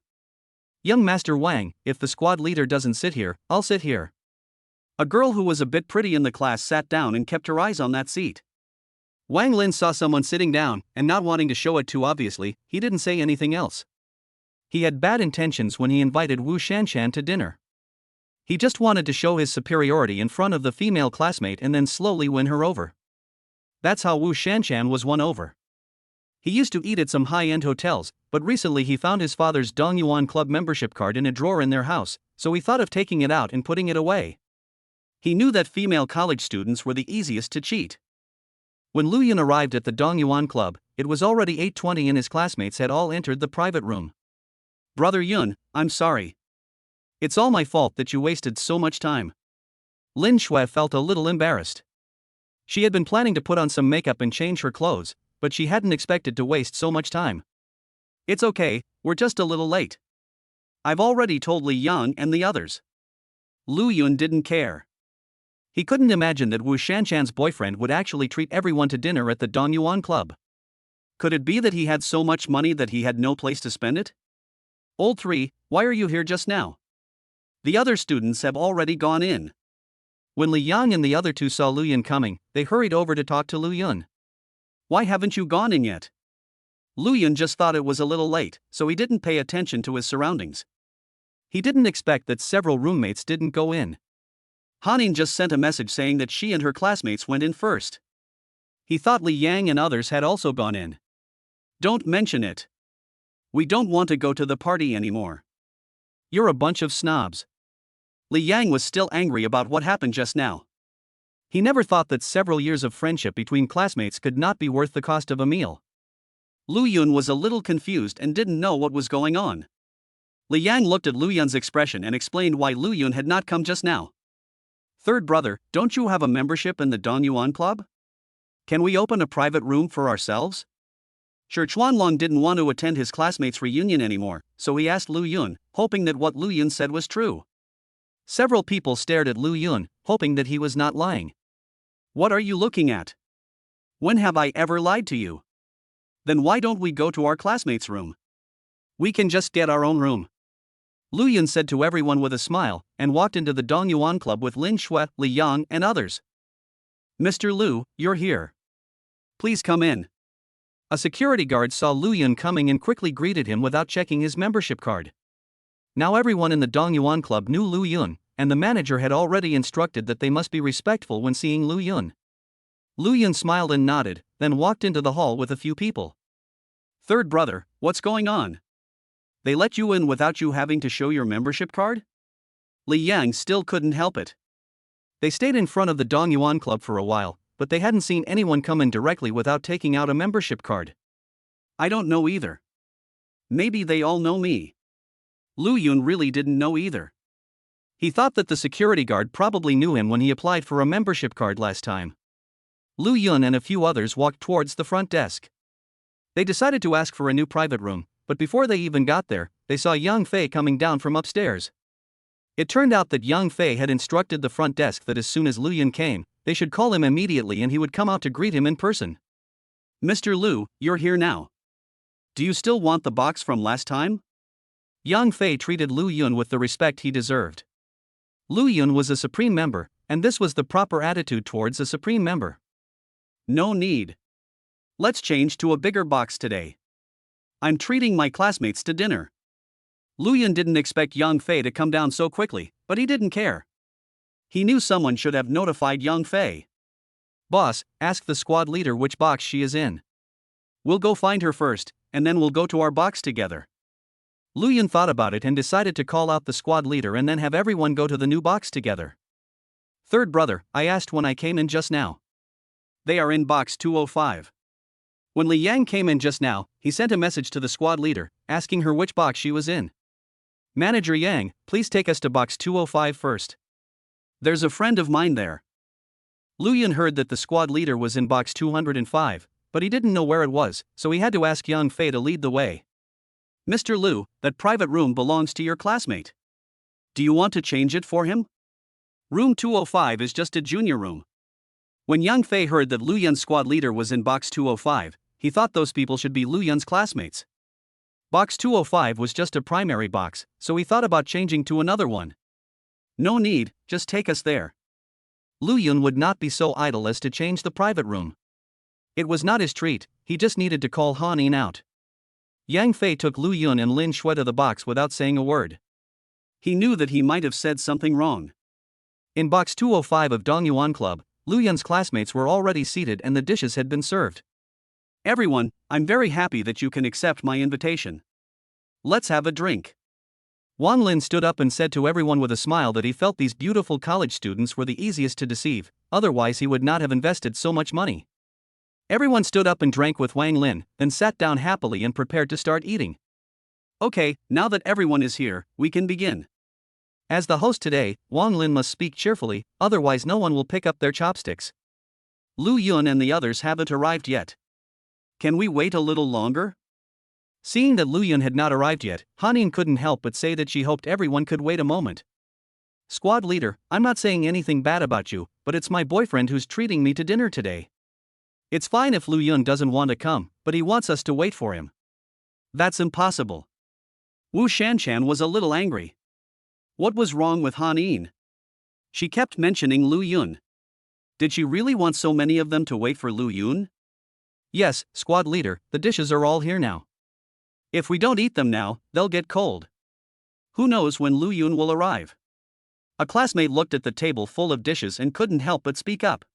Young Master Wang, if the squad leader doesn't sit here, I'll sit here. A girl who was a bit pretty in the class sat down and kept her eyes on that seat. Wang Lin saw someone sitting down, and not wanting to show it too obviously, he didn't say anything else. He had bad intentions when he invited Wu Shanshan to dinner.
He just wanted to show his superiority in front of the female classmate and then slowly win her over. That's how Wu Shanshan was won over. He used to eat at some high-end hotels, but recently he found his father's Dongyuan Club membership card in a drawer in their house, so he thought of taking it out and putting it away. He knew that female college students were the easiest to cheat. When Lu Yun arrived at the Dongyuan Club, it was already 8:20 and his classmates had all entered the private room.
Brother Yun, I'm sorry.
It's all my fault that you wasted so much time. Lin Shui felt a little embarrassed. She had been planning to put on some makeup and change her clothes, but she hadn't expected to waste so much time.
It's okay, we're just a little late. I've already told Li Yang and the others.
Lu Yun didn't care. He couldn't imagine that Wu Shanshan's boyfriend would actually treat everyone to dinner at the Dongyuan Club.
Could it be that he had so much money that he had no place to spend it? Old 3, why are you here just now? The other students have already gone in.
When Li Yang and the other two saw Lu Yun coming, they hurried over to talk to Lu Yun.
Why haven't you gone in yet? Lu Yun just thought it was a little late, so he didn't pay attention to his surroundings.
He didn't expect that several roommates didn't go in.
Hanin just sent a message saying that she and her classmates went in first. He thought Li Yang and others had also gone in. Don't mention it. We don't want to go to the party anymore.
You're a bunch of snobs.
Li Yang was still angry about what happened just now.
He never thought that several years of friendship between classmates could not be worth the cost of a meal.
Lu Yun was a little confused and didn't know what was going on. Li Yang looked at Lu Yun's expression and explained why Lu Yun had not come just now. Third brother, don't you have a membership in the Dongyuan Club? Can we open a private room for ourselves? Shi Chuanlong didn't want to attend his classmates' reunion anymore, so he asked Lu Yun, hoping that what Lu Yun said was true.
Several people stared at Lu Yun, hoping that he was not lying.
What are you looking at? When have I ever lied to you? Then why don't we go to our classmates' room? We can just get our own room.
Lu Yun said to everyone with a smile, and walked into the Dongyuan Club with Lin Shui, Li Yang, and others.
Mr. Lu, you're here. Please come in.
A security guard saw Lu Yun coming and quickly greeted him without checking his membership card. Now everyone in the Dongyuan Club knew Lu Yun, and the manager had already instructed that they must be respectful when seeing Lu Yun. Lu Yun smiled and nodded, then walked into the hall with a few people.
Third brother, what's going on? They let you in without you having to show your membership card? Li Yang still couldn't help it.
They stayed in front of the Dongyuan Club for a while, but they hadn't seen anyone come in directly without taking out a membership card.
I don't know either. Maybe they all know me. Lu Yun really didn't know either.
He thought that the security guard probably knew him when he applied for a membership card last time. Lu Yun and a few others walked towards the front desk. They decided to ask for a new private room, but before they even got there, they saw Yang Fei coming down from upstairs. It turned out that Yang Fei had instructed the front desk that as soon as Lu Yun came, they should call him immediately and he would come out to greet him in person.
Mr. Lu, you're here now. Do you still want the box from last time?
Yang Fei treated Lu Yun with the respect he deserved. Lu Yun was a supreme member, and this was the proper attitude towards a supreme member.
No need. Let's change to a bigger box today. I'm treating my classmates to dinner. Lu Yun didn't expect Yang Fei to come down so quickly, but he didn't care. He knew someone should have notified Yang Fei.
Boss, ask the squad leader which box she is in.
We'll go find her first, and then we'll go to our box together.
Lu Yun thought about it and decided to call out the squad leader and then have everyone go to the new box together.
Third brother, I asked when I came in just now. They are in box 205. When Li Yang came in just now, he sent a message to the squad leader, asking her which box she was in.
Manager Yang, please take us to box 205 first.
There's a friend of mine there.
Lu Yun heard that the squad leader was in box 205, but he didn't know where it was, so he had to ask Yang Fei to lead the way.
Mr. Lu, that private room belongs to your classmate. Do you want to change it for him? Room 205 is just a junior room. When Yang Fei heard that Lu Yun's squad leader was in box 205, he thought those people should be Lu Yun's classmates. Box 205 was just a primary box, so he thought about changing to another one. No need, just take us there.
Lu Yun would not be so idle as to change the private room. It was not his treat, he just needed to call Hanin out. Yang Fei took Lu Yun and Lin Shui to the box without saying a word.
He knew that he might have said something wrong.
In box 205 of Dongyuan Club, Lu Yun's classmates were already seated and the dishes had been served.
Everyone, I'm very happy that you can accept my invitation. Let's have a drink.
Wang Lin stood up and said to everyone with a smile that he felt these beautiful college students were the easiest to deceive, otherwise he would not have invested so much money. Everyone stood up and drank with Wang Lin, then sat down happily and prepared to start eating.
Okay, now that everyone is here, we can begin.
As the host today, Wang Lin must speak cheerfully, otherwise no one will pick up their chopsticks.
Lu Yun and the others haven't arrived yet. Can we wait a little longer?
Seeing that Lu Yun had not arrived yet, Hanin couldn't help but say that she hoped everyone could wait a moment. Squad leader, I'm not saying anything bad about you, but it's my boyfriend who's treating me to dinner today. It's fine if Lu Yun doesn't want to come, but he wants us to wait for him.
That's impossible. Wu Shanchan was a little angry. What was wrong with Han Yin? She kept mentioning Lu Yun. Did she really want so many of them to wait for Lu Yun?
Yes, squad leader, the dishes are all here now.
If we don't eat them now, they'll get cold. Who knows when Lu Yun will arrive? A classmate looked at the table full of dishes and couldn't help but speak up.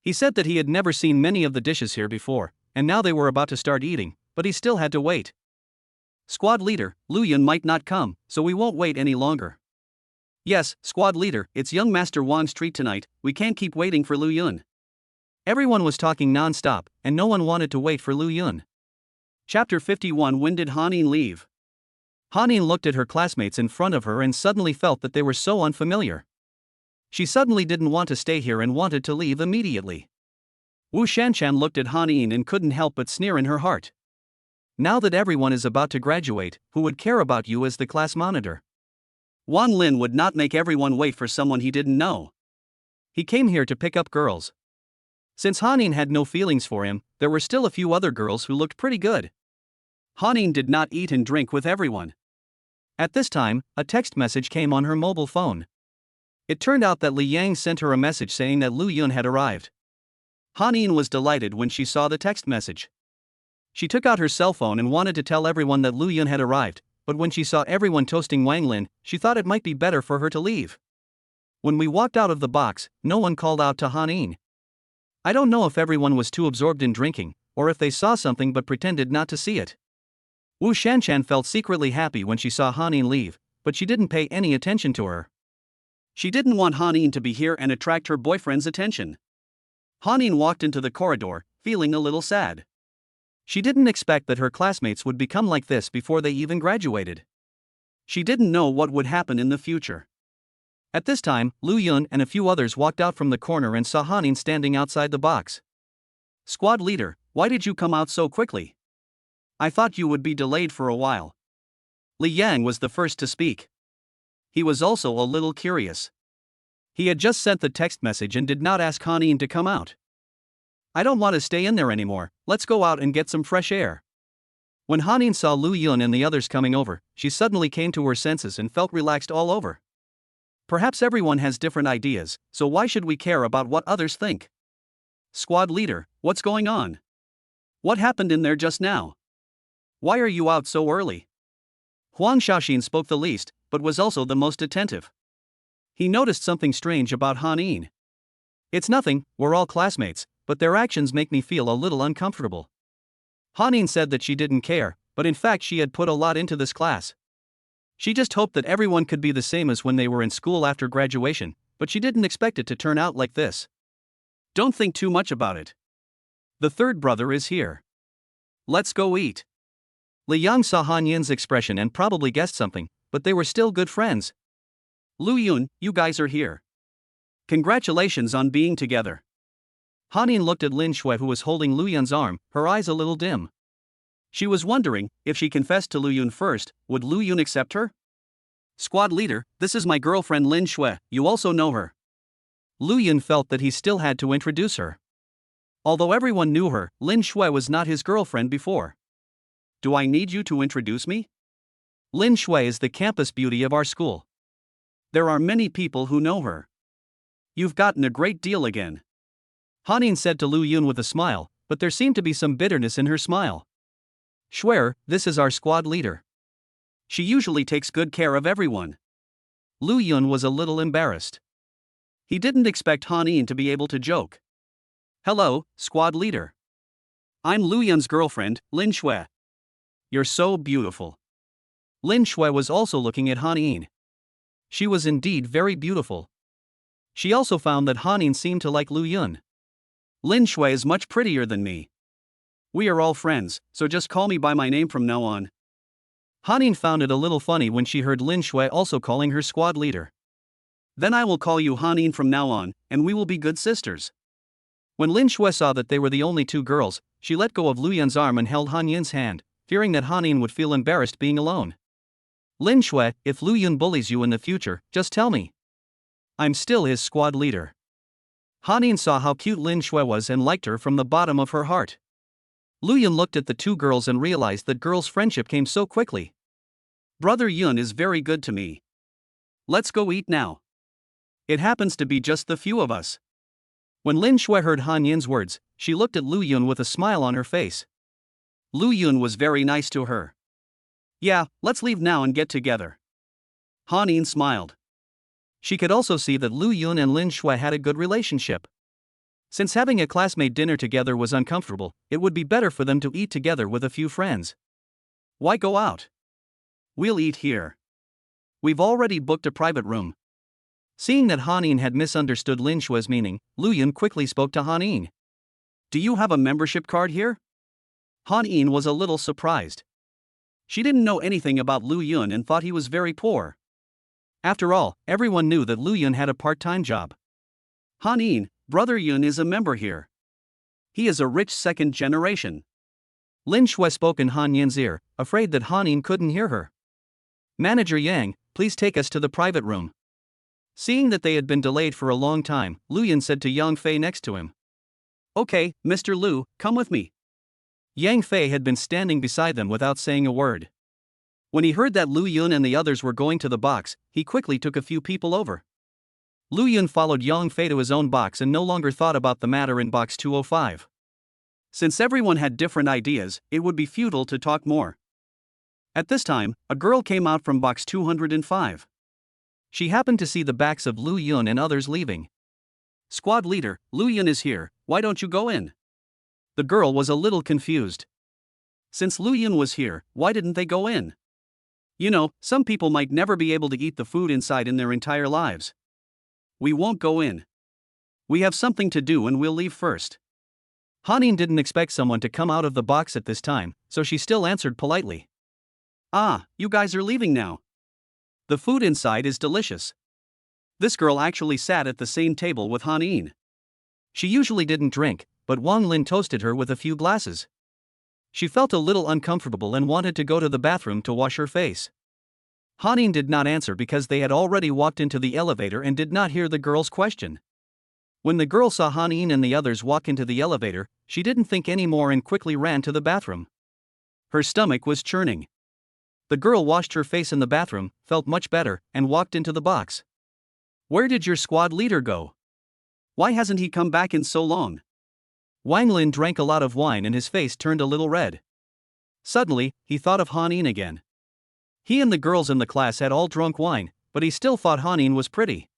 He said that he had never seen many of the dishes here before, and now they were about to start eating, but he still had to wait. Squad leader, Lu Yun might not come, so we won't wait any longer. Yes, squad leader, it's young Master Wang's treat tonight, we can't keep waiting for Lu Yun.
Everyone was talking non-stop, and no one wanted to wait for Lu Yun.
Chapter 51. When did Hanin leave?
Hanin looked at her classmates in front of her and suddenly felt that they were so unfamiliar. She suddenly didn't want to stay here and wanted to leave immediately.
Wu Shanchan looked at Hanin and couldn't help but sneer in her heart.
Now that everyone is about to graduate, who would care about you as the class monitor?
Wang Lin would not make everyone wait for someone he didn't know.
He came here to pick up girls. Since Hanin had no feelings for him, there were still a few other girls who looked pretty good.
Hanin did not eat and drink with everyone.
At this time, a text message came on her mobile phone. It turned out that Li Yang sent her a message saying that Lu Yun had arrived.
Hanin was delighted when she saw the text message.
She took out her cell phone and wanted to tell everyone that Lu Yun had arrived, but when she saw everyone toasting Wang Lin, she thought it might be better for her to leave. When we walked out of the box, no one called out to Hanin. I don't know if everyone was too absorbed in drinking, or if they saw something but pretended not to see it. Wu Shanchan felt secretly happy when she saw Hanin leave, but she didn't pay any attention to her.
She didn't want Hanin to be here and attract her boyfriend's attention. Hanin walked into the corridor, feeling a little sad.
She didn't expect that her classmates would become like this before they even graduated.
She didn't know what would happen in the future.
At this time, Lu Yun and a few others walked out from the corner and saw Hanin standing outside the box.
Squad leader, why did you come out so quickly? I thought you would be delayed for a while. Li Yang was the first to speak. He was also a little curious. He had just sent the text message and did not ask Hanin to come out. I don't want to stay in there anymore, let's go out and get some fresh air. When Hanin saw Lu Yun and the others coming over, she suddenly came to her senses and felt relaxed all over. Perhaps everyone has different ideas, so why should we care about what others think? Squad leader, what's going on? What happened in there just now? Why are you out so early? Huang Xiaoxin spoke the least, but was also the most attentive. He noticed something strange about Hanin.
It's nothing, we're all classmates, but their actions make me feel a little uncomfortable.
Hanin said that she didn't care, but in fact she had put a lot into this class. She just hoped that everyone could be the same as when they were in school after graduation, but she didn't expect it to turn out like this. Don't think too much about it. The third brother is here. Let's go eat.
Li Yang saw Han Yin's expression and probably guessed something, but they were still good friends.
Lu Yun, you guys are here. Congratulations on being together.
Hanin looked at Lin Shui who was holding Lu Yun's arm, her eyes a little dim.
She was wondering, if she confessed to Lu Yun first, would Lu Yun accept her? Squad leader, this is my girlfriend Lin Shui, you also know her.
Lu Yun felt that he still had to introduce her.
Although everyone knew her, Lin Shui was not his girlfriend before. Do I need you to introduce me?
Lin Shui is the campus beauty of our school.
There are many people who know her. You've gotten a great deal again.
Hanin said to Lu Yun with a smile, but there seemed to be some bitterness in her smile.
Shui, this is our squad leader. She usually takes good care of everyone.
Lu Yun was a little embarrassed.
He didn't expect Han Yin to be able to joke. Hello, squad leader. I'm Lu Yun's girlfriend, Lin Shui. You're so beautiful.
Lin Shui was also looking at Han Yin. She was indeed very beautiful. She also found that Han Yin seemed to like Lu Yun.
Lin Shui is much prettier than me. We are all friends, so just call me by my name from now on.
Han Yin found it a little funny when she heard Lin Shui also calling her squad leader.
Then I will call you Han Yin from now on, and we will be good sisters.
When Lin Shui saw that they were the only two girls, she let go of Lu Yun's arm and held Han Yin's hand, fearing that Han Yin would feel embarrassed being alone. Lin Shui, if Lu Yun bullies you in the future, just tell me. I'm still his squad leader. Han Yin saw how cute Lin Shui was and liked her from the bottom of her heart. Lu Yun looked at the two girls and realized that girls' friendship came so quickly.
Brother Yun is very good to me. Let's go eat now. It happens to be just the few of us.
When Lin Shui heard Han Yin's words, she looked at Lu Yun with a smile on her face.
Lu Yun was very nice to her. Yeah, let's leave now and get together. Han Yin smiled.
She could also see that Lu Yun and Lin Shui had a good relationship. Since having a classmate dinner together was uncomfortable, it would be better for them to eat together with a few friends.
Why go out? We'll eat here. We've already booked a private room.
Seeing that Han Yin had misunderstood Lin Shui's meaning, Lu Yun quickly spoke to Han Yin.
Do you have a membership card here? Han Yin was a little surprised. She didn't know anything about Lu Yun and thought he was very poor.
After all, everyone knew that Lu Yun had a part-time job.
Han Yin, Brother Yun is a member here. He is a rich second generation.
Lin Shui spoke in Han Yin's ear, afraid that Han Yin couldn't hear her. Manager Yang, please take us to the private room. Seeing that they had been delayed for a long time, Lu Yun said to Yang Fei next to him.
Okay, Mr. Lu, come with me.
Yang Fei had been standing beside them without saying a word.
When he heard that Lu Yun and the others were going to the box, he quickly took a few people over.
Lu Yun followed Yang Fei to his own box and no longer thought about the matter in box 205.
Since everyone had different ideas, it would be futile to talk more. At this time, a girl came out from box 205.
She happened to see the backs of Lu Yun and others leaving.
Squad leader, Lu Yun is here, why don't you go in?
The girl was a little confused.
Since Lu Yun was here, why didn't they go in? You know, some people might never be able to eat the food inside in their entire lives. We won't go in. We have something to do and we'll leave first.
Han Yin didn't expect someone to come out of the box at this time, so she still answered politely.
Ah, you guys are leaving now. The food inside is delicious. This girl actually sat at the same table with Han Yin.
She usually didn't drink, but Wang Lin toasted her with a few glasses. She felt a little uncomfortable and wanted to go to the bathroom to wash her face. Han Yin did not answer because they had already walked into the elevator and did not hear the girl's question. When the girl saw Han Yin and the others walk into the elevator, she didn't think any more and quickly ran to the bathroom. Her stomach was churning. The girl washed her face in the bathroom, felt much better, and walked into the box.
Where did your squad leader go? Why hasn't he come back in so long?
Wang Lin drank a lot of wine and his face turned a little red. Suddenly, he thought of Han Yin again. He and the girls in the class had all drunk wine, but he still thought Han Yin was pretty.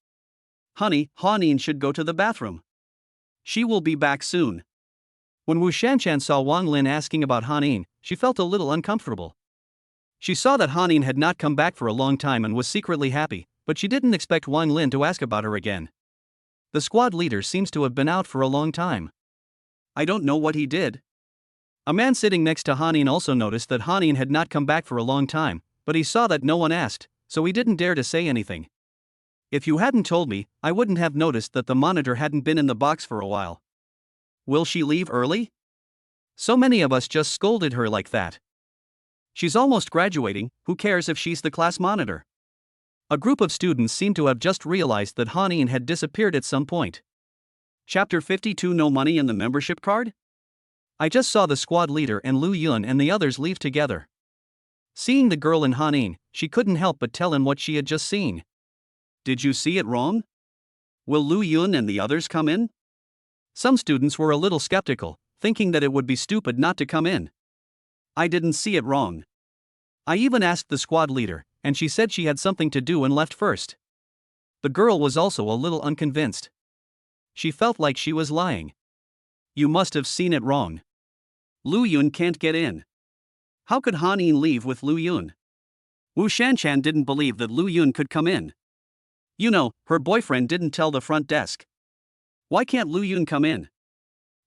Honey, Han Yin should go to the bathroom. She will be back soon.
When Wu Shanshan saw Wang Lin asking about Han Yin, she felt a little uncomfortable. She saw that Han Yin had not come back for a long time and was secretly happy, but she didn't expect Wang Lin to ask about her again. The squad leader seems to have been out for a long time.
I don't know what he did.
A man sitting next to Han Yin also noticed that Han Yin had not come back for a long time, but he saw that no one asked, so he didn't dare to say anything. If you hadn't told me, I wouldn't have noticed that the monitor hadn't been in the box for a while.
Will she leave early?
So many of us just scolded her like that.
She's almost graduating, who cares if she's the class monitor?
A group of students seemed to have just realized that Han Yin had disappeared at some point.
Chapter 52 No money in the membership card?
I just saw the squad leader and Lu Yun and the others leave together. Seeing the girl in Han Yin, she couldn't help but tell him what she had just seen.
Did you see it wrong? Will Lu Yun and the others come in?
Some students were a little skeptical, thinking that it would be stupid not to come in.
I didn't see it wrong.
I even asked the squad leader, and she said she had something to do and left first. The girl was also a little unconvinced. She felt like she was lying.
You must have seen it wrong. Lu Yun can't get in. How could Han Yin leave with Lu Yun? Wu Shanchan didn't believe that Lu Yun could come in. You know, her boyfriend didn't tell the front desk. Why can't Lu Yun come in?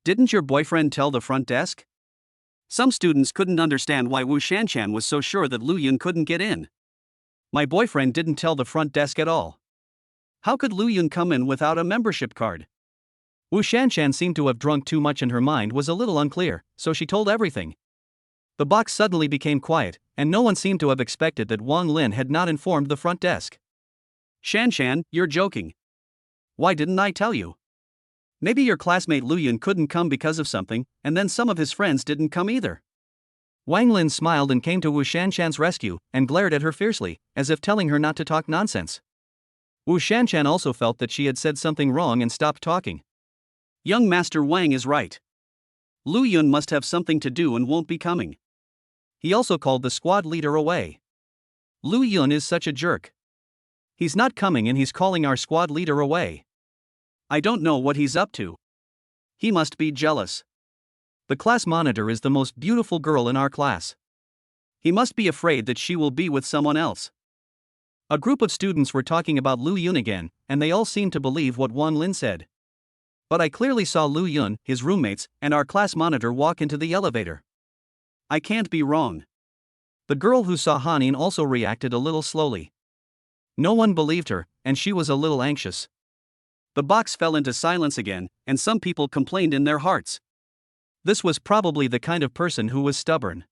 Didn't your boyfriend tell the front desk? Some students couldn't understand why Wu Shanchan was so sure that Lu Yun couldn't get in. My boyfriend didn't tell the front desk at all. How could Lu Yun come in without a membership card?
Wu Shanchan seemed to have drunk too much and her mind was a little unclear, so she told everything. The box suddenly became quiet, and no one seemed to have expected that Wang Lin had not informed the front desk.
Shanshan, you're joking. Why didn't I tell you? Maybe your classmate Lu Yun couldn't come because of something, and then some of his friends didn't come either.
Wang Lin smiled and came to Wu Shanshan's rescue, and glared at her fiercely, as if telling her not to talk nonsense. Wu Shanshan also felt that she had said something wrong and stopped talking.
Young Master Wang is right. Lu Yun must have something to do and won't be coming.
He also called the squad leader away. Lu Yun is such a jerk. He's not coming and he's calling our squad leader away.
I don't know what he's up to. He must be jealous.
The class monitor is the most beautiful girl in our class.
He must be afraid that she will be with someone else.
A group of students were talking about Lu Yun again, and they all seemed to believe what Wang Lin said. But I clearly saw Lu Yun, his roommates, and our class monitor walk into the elevator.
I can't be wrong.
The girl who saw Han Yin also reacted a little slowly. No one believed her, and she was a little anxious.
The box fell into silence again, and some people complained in their hearts.
This was probably the kind of person who was stubborn.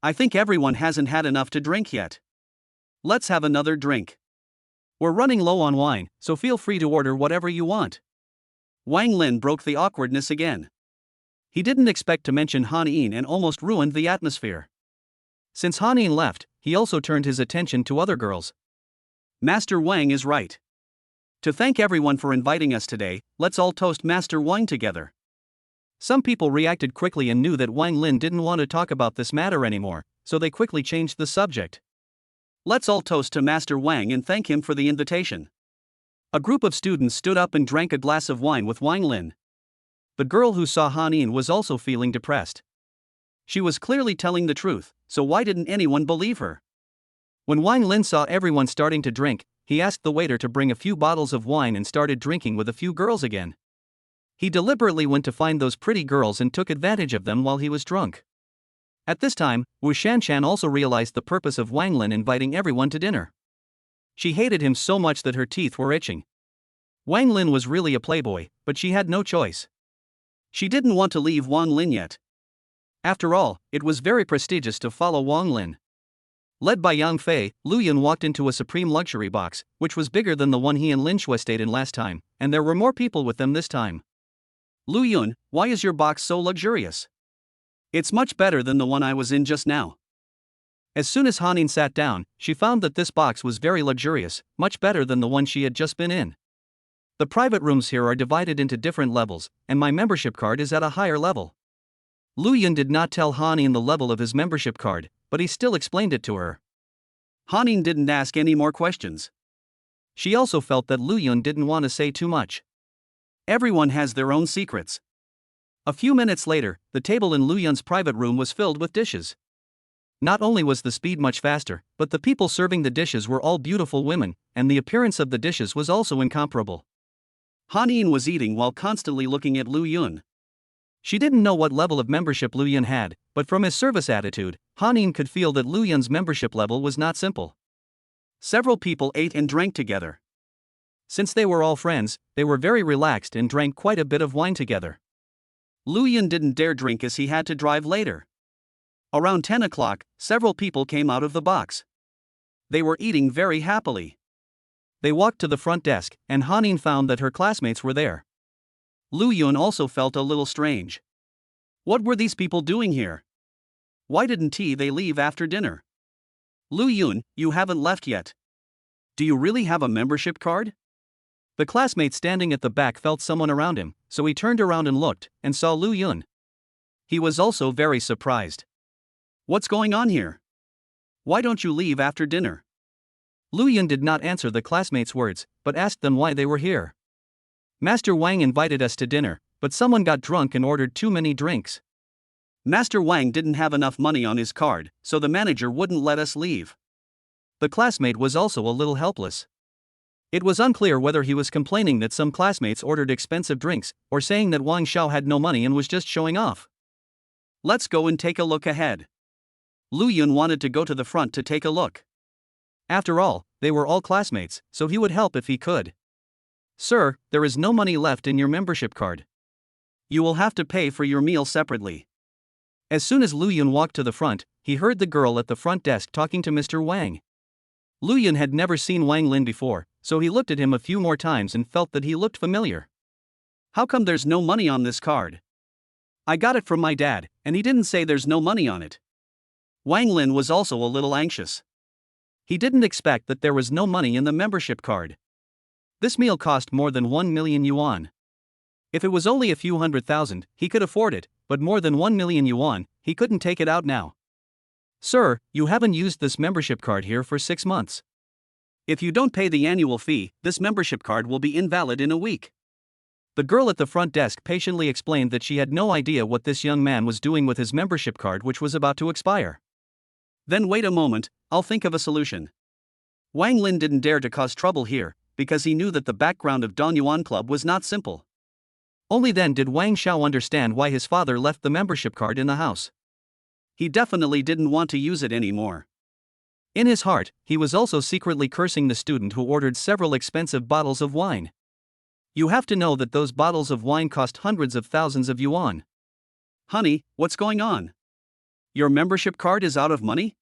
I think everyone hasn't had enough to drink yet. Let's have another drink.
We're running low on wine, so feel free to order whatever you want.
Wang Lin broke the awkwardness again.
He didn't expect to mention Han Yin and almost ruined the atmosphere. Since Han Yin left, he also turned his attention to other girls.
Master Wang is right. To thank everyone for inviting us today, let's all toast Master Wang together.
Some people reacted quickly and knew that Wang Lin didn't want to talk about this matter anymore, so they quickly changed the subject.
Let's all toast to Master Wang and thank him for the invitation. A group of students stood up and drank a glass of wine with Wang Lin. The girl who saw Han Yin was also feeling depressed. She was clearly telling the truth, so why didn't anyone believe her? When Wang Lin saw everyone starting to drink, he asked the waiter to bring a few bottles of wine and started drinking with a few girls again. He deliberately went to find those pretty girls and took advantage of them while he was drunk. At this time, Wu Shanshan also realized the purpose of Wang Lin inviting everyone to dinner. She hated him so much that her teeth were itching. Wang Lin was really a playboy, but she had no choice. She didn't want to leave Wang Lin yet. After all, it was very prestigious to follow Wang Lin. Led by Yang Fei, Lu Yun walked into a supreme luxury box, which was bigger than the one he and Lin Shui stayed in last time, and there were more people with them this time. Lu Yun, why is your box so luxurious? It's much better than the one I was in just now.
As soon as Han Yin sat down, she found that this box was very luxurious, much better than the one she had just been in. The private rooms here are divided into different levels, and my membership card is at a higher level. Lu Yun did not tell Han Yin the level of his membership card, but he still explained it to her.
Han Yin didn't ask any more questions.
She also felt that Lu Yun didn't want to say too much.
Everyone has their own secrets.
A few minutes later, the table in Lu Yun's private room was filled with dishes. Not only was the speed much faster, but the people serving the dishes were all beautiful women, and the appearance of the dishes was also incomparable.
Han Yin was eating while constantly looking at Lu Yun.
She didn't know what level of membership Lu Yun had, but from his service attitude, Han Yin could feel that Lu Yun's membership level was not simple.
Several people ate and drank together.
Since they were all friends, they were very relaxed and drank quite a bit of wine together.
Lu Yun didn't dare drink as he had to drive later. Around 10 o'clock, several people came out of the box. They were eating very happily.
They walked to the front desk, and Han Yin found that her classmates were there.
Lu Yun also felt a little strange. What were these people doing here? Why didn't they leave after dinner? Lu Yun, you haven't left yet. Do you really have a membership card?
The classmate standing at the back felt someone around him, so he turned around and looked, and saw Lu Yun.
He was also very surprised. What's going on here? Why don't you leave after dinner?
Lu Yun did not answer the classmates' words, but asked them why they were here. Master Wang invited us to dinner, but someone got drunk and ordered too many drinks.
Master Wang didn't have enough money on his card, so the manager wouldn't let us leave.
The classmate was also a little helpless. It was unclear whether he was complaining that some classmates ordered expensive drinks, or saying that Wang Xiao had no money and was just showing off.
Let's go and take a look ahead. Lu Yun wanted to go to the front to take a look.
After all, they were all classmates, so he would help if he could. Sir, there is no money left in your membership card.
You will have to pay for your meal separately.
As soon as Lu Yun walked to the front, he heard the girl at the front desk talking to Mr. Wang. Lu Yun had never seen Wang Lin before, so he looked at him a few more times and felt that he looked familiar.
How come there's no money on this card? I got it from my dad, and he didn't say there's no money on it. Wang Lin was also a little anxious.
He didn't expect that there was no money in the membership card. This meal cost more than 1 million yuan. If it was only a few 100,000, he could afford it, but more than 1 million yuan, he couldn't take it out now. Sir, you haven't used this membership card here for 6 months.
If you don't pay the annual fee, this membership card will be invalid in a week.
The girl at the front desk patiently explained that she had no idea what this young man was doing with his membership card, which was about to expire.
Then wait a moment, I'll think of a solution. Wang Lin didn't dare to cause trouble here, because he knew that the background of Donyuan Club was not simple.
Only then did Wang Xiao understand why his father left the membership card in the house.
He definitely didn't want to use it anymore.
In his heart, he was also secretly cursing the student who ordered several expensive bottles of wine. You have to know that those bottles of wine cost hundreds of thousands of yuan.
Honey, what's going on? Your membership card is out of money?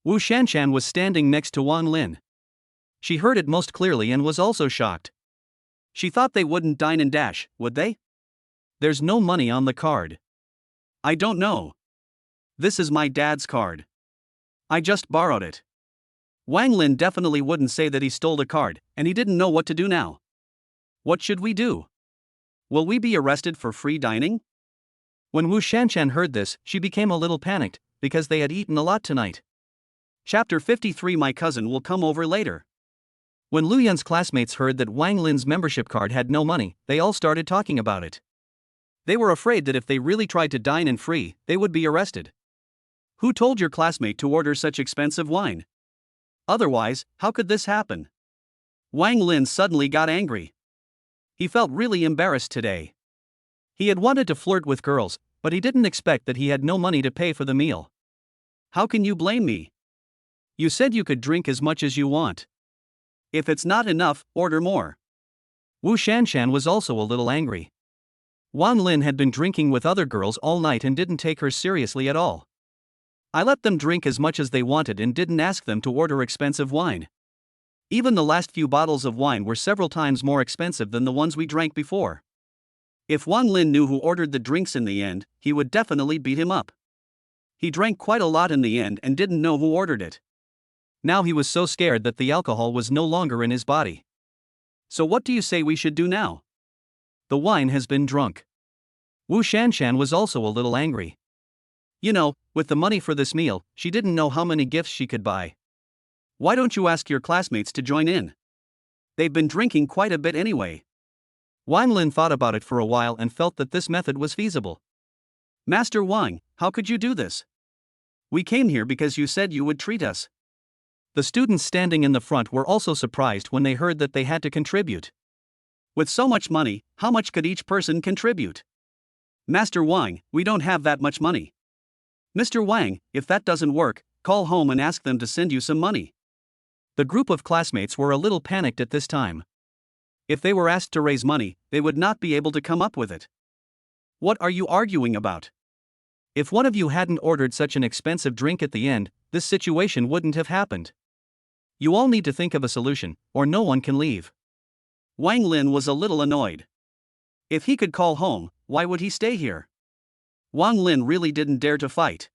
Wu Shanshan was standing next to Wang Lin. She heard it most clearly and was also shocked.
She thought they wouldn't dine and dash, would they?
There's no money on the card.
I don't know. This is my dad's card. I just borrowed it. Wang Lin definitely wouldn't say that he stole the card, and he didn't know what to do now. What should we do? Will we be arrested for free dining?
When Wu Shanshan heard this, she became a little panicked, because they had eaten a lot tonight.
Chapter 53. My cousin will come over later.
When Lu Yun's classmates heard that Wang Lin's membership card had no money, they all started talking about it.
They were afraid that if they really tried to dine in free, they would be arrested. Who told your classmate to order such expensive wine? Otherwise, how could this happen? Wang Lin suddenly got angry. He felt really embarrassed today. He had wanted to flirt with girls, but he didn't expect that he had no money to pay for the meal. How can you blame me? You said you could drink as much as you want. If it's not enough, order more.
Wu Shanshan was also a little angry. Wang Lin had been drinking with other girls all night and didn't take her seriously at all. I let them drink as much as they wanted and didn't ask them to order expensive wine. Even the last few bottles of wine were several times more expensive than the ones we drank before. If Wang Lin knew who ordered the drinks in the end, he would definitely beat him up. He drank quite a lot in the end and didn't know who ordered it. Now he was so scared that the alcohol was no longer in his body. So what do you say we should do now? The wine has been drunk. Wu Shanshan was also a little angry. You know, with the money for this meal, she didn't know how many gifts she could buy. Why don't you ask your classmates to join in? They've been drinking quite a bit anyway. Wang Lin thought about it for a while and felt that this method was feasible. Master Wang, how could you do this? We came here because you said you would treat us. The students standing in the front were also surprised when they heard that they had to contribute. With so much money, how much could each person contribute? Master Wang, we don't have that much money. Mr. Wang, if that doesn't work, call home and ask them to send you some money. The group of classmates were a little panicked at this time. If they were asked to raise money, they would not be able to come up with it. What are you arguing about? If one of you hadn't ordered such an expensive drink at the end, this situation wouldn't have happened. You all need to think of a solution, or no one can leave. Wang Lin was a little annoyed. If he could call home, why would he stay here? Wang Lin really didn't dare to fight.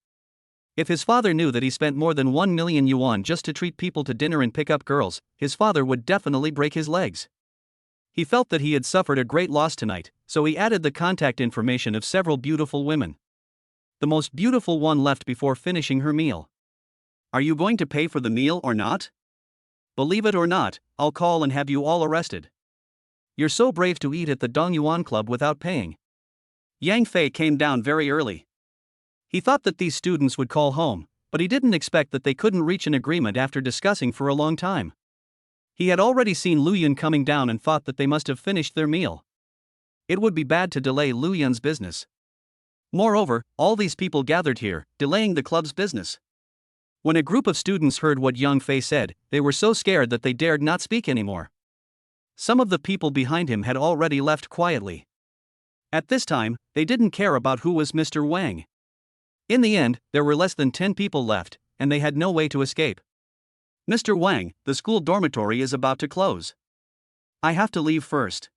If his father knew that he spent more than 1 million yuan just to treat people to dinner and pick up girls, his father would definitely break his legs. He felt that he had suffered a great loss tonight, so he added the contact information of several beautiful women. The most beautiful one left before finishing her meal. Are you going to pay for the meal or not?
believe it or not, I'll call and have you all arrested.
You're so brave to eat at the Dongyuan Club without paying.
Yang Fei came down very early.
He thought that these students would call home, but he didn't expect that they couldn't reach an agreement after discussing for a long time. He had already seen Lu Yun coming down and thought that they must have finished their meal. It would be bad to delay Lu Yun's business.
Moreover, all these people gathered here, delaying the club's business.
When a group of students heard what Yang Fei said, they were so scared that they dared not speak anymore. Some of the people behind him had already left quietly.
At this time, they didn't care about who was Mr. Wang.
In the end, there were less than 10 people left, and they had no way to escape.
Mr. Wang, the school dormitory is about to close. I have to leave first.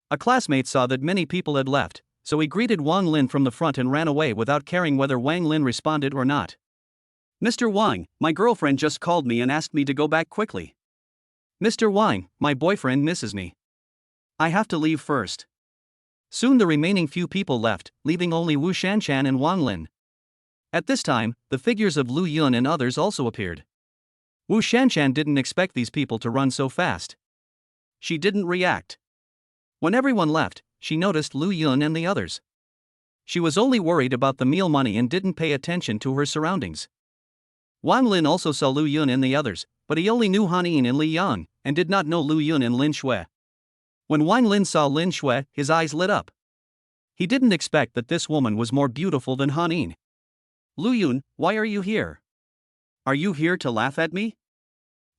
A classmate saw that many people had left, so he greeted Wang Lin from the front and ran away without caring whether Wang Lin responded or not.
Mr. Wang, my girlfriend just called me and asked me to go back quickly.
Mr. Wang, my boyfriend misses me.
I have to leave first.
Soon the remaining few people left, leaving only Wu Shanshan and Wang Lin. At this time, the figures of Lu Yun and others also appeared. Wu Shanshan didn't expect these people to run so fast.
She didn't react.
When everyone left, she noticed Lu Yun and the others. She was only worried about the meal money and didn't pay attention to her surroundings. Wang Lin also saw Lu Yun and the others, but he only knew Han Yin and Li Yang, and did not know Lu Yun and Lin Shui. When Wang Lin saw Lin Shui, his eyes lit up. He didn't expect that this woman was more beautiful than Han Yin.
Lu Yun, why are you here? Are you here to laugh at me?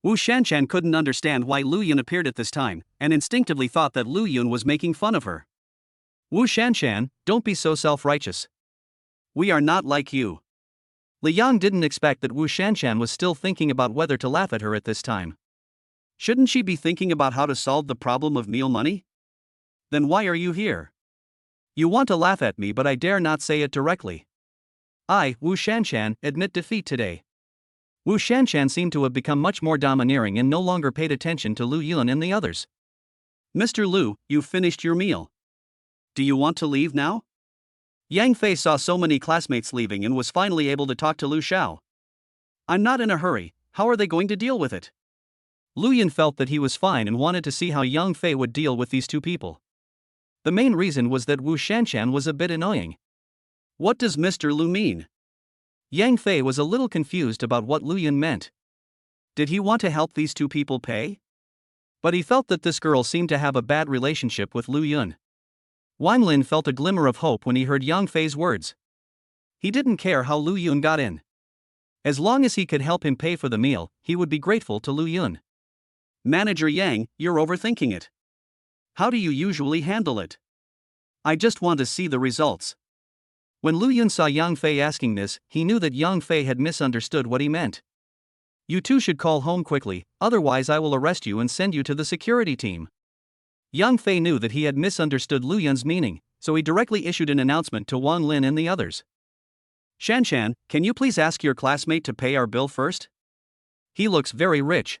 Wu Shanshan couldn't understand why Lu Yun appeared at this time, and instinctively thought that Lu Yun was making fun of her.
Wu Shanshan, don't be so self-righteous.
We are not like you.
Li Yang didn't expect that Wu Shanshan was still thinking about whether to laugh at her at this time.
Shouldn't she be thinking about how to solve the problem of meal money? Then why are you here?
You want to laugh at me, but I dare not say it directly. I, Wu Shanshan, admit defeat today. Wu Shanshan seemed to have become much more domineering and no longer paid attention to Lu Yun and the others.
Mr. Lu, you've finished your meal. Do you want to leave now? Yang Fei saw so many classmates leaving and was finally able to talk to Lu Xiao. I'm not in a hurry, how are they going to deal with it?
Lu Yun felt that he was fine and wanted to see how Yang Fei would deal with these two people. The main reason was that Wu Shanshan was a bit annoying.
What does Mr. Lu mean?
Yang Fei was a little confused about what Lu Yun meant.
Did he want to help these two people pay?
But he felt that this girl seemed to have a bad relationship with Lu Yun. Wang Lin felt a glimmer of hope when he heard Yang Fei's words. He didn't care how Lu Yun got in. As long as he could help him pay for the meal, he would be grateful to Lu Yun.
Manager Yang, you're overthinking it. How do you usually handle it? I just want to see the results.
When Lu Yun saw Yang Fei asking this, he knew that Yang Fei had misunderstood what he meant. You two should call home quickly, otherwise I will arrest you and send you to the security team. Yang Fei knew that he had misunderstood Lu Yun's meaning, so he directly issued an announcement to Wang Lin and the others.
Shanshan, can you please ask your classmate to pay our bill first?
He looks very rich.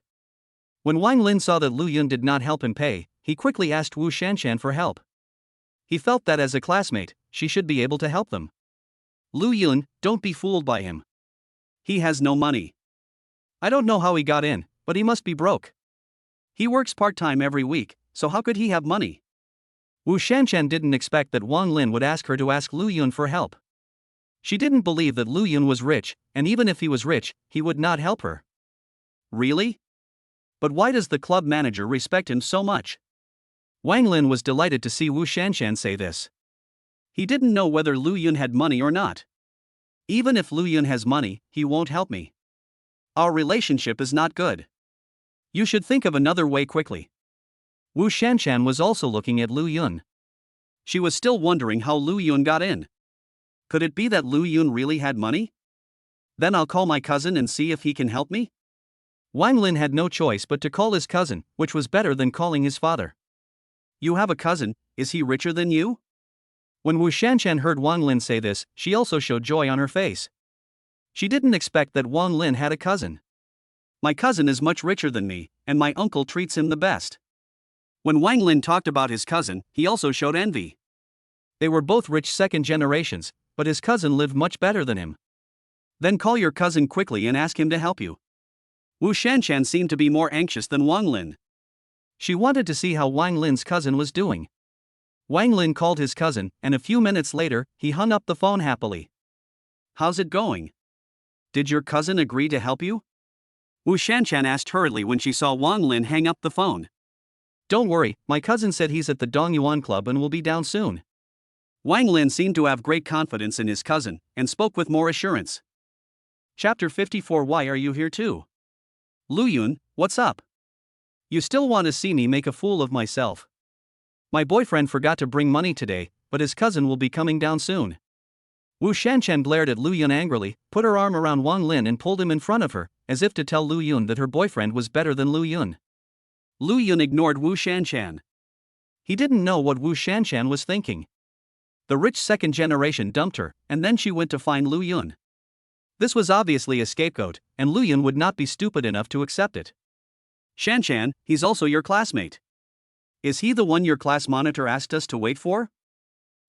When Wang Lin saw that Lu Yun did not help him pay, he quickly asked Wu Shanshan for help. He felt that as a classmate, she should be able to help them.
Lu Yun, don't be fooled by him. He has no money.
I don't know how he got in, but he must be broke.
He works part-time every week, so how could he have money?
Wu Shanshan didn't expect that Wang Lin would ask her to ask Lu Yun for help. She didn't believe that Lu Yun was rich, and even if he was rich, he would not help her.
Really? But why does the club manager respect him so much?
Wang Lin was delighted to see Wu Shanshan say this.
He didn't know whether Lu Yun had money or not. Even if Lu Yun has money, he won't help me. Our relationship is not good. You should think of another way quickly.
Wu Shanshan was also looking at Lu Yun.
She was still wondering how Lu Yun got in. Could it be that Lu Yun really had money? Then I'll call my cousin and see if he can help me?
Wang Lin had no choice but to call his cousin, which was better than calling his father.
You have a cousin, is he richer than you?
When Wu Shanshan heard Wang Lin say this, she also showed joy on her face. She didn't expect that Wang Lin had a cousin.
My cousin is much richer than me, and my uncle treats him the best. When Wang Lin talked about his cousin, he also showed envy.
They were both rich second generations, but his cousin lived much better than him.
Then call your cousin quickly and ask him to help you. Wu Shanshan seemed to be more anxious than Wang Lin.
She wanted to see how Wang Lin's cousin was doing. Wang Lin called his cousin, and a few minutes later, he hung up the phone happily.
How's it going? Did your cousin agree to help you? Wu Shanshan asked hurriedly when she saw Wang Lin hang up the phone.
Don't worry, my cousin said he's at the Dongyuan Club and will be down soon.
Wang Lin seemed to have great confidence in his cousin, and spoke with more assurance. Chapter 54. Why are you here too? Lu Yun, what's up?
You still want to see me make a fool of myself? My boyfriend forgot to bring money today, but his cousin will be coming down soon. Wu Shanshan glared at Lu Yun angrily, put her arm around Wang Lin and pulled him in front of her, as if to tell Lu Yun that her boyfriend was better than Lu Yun.
Lu Yun ignored Wu Shanshan.
He didn't know what Wu Shanshan was thinking. The rich second generation dumped her, and then she went to find Lu Yun. This was obviously a scapegoat, and Lu Yun would not be stupid enough to accept it.
Shanshan, he's also your classmate. Is he the one your class monitor asked us to wait for?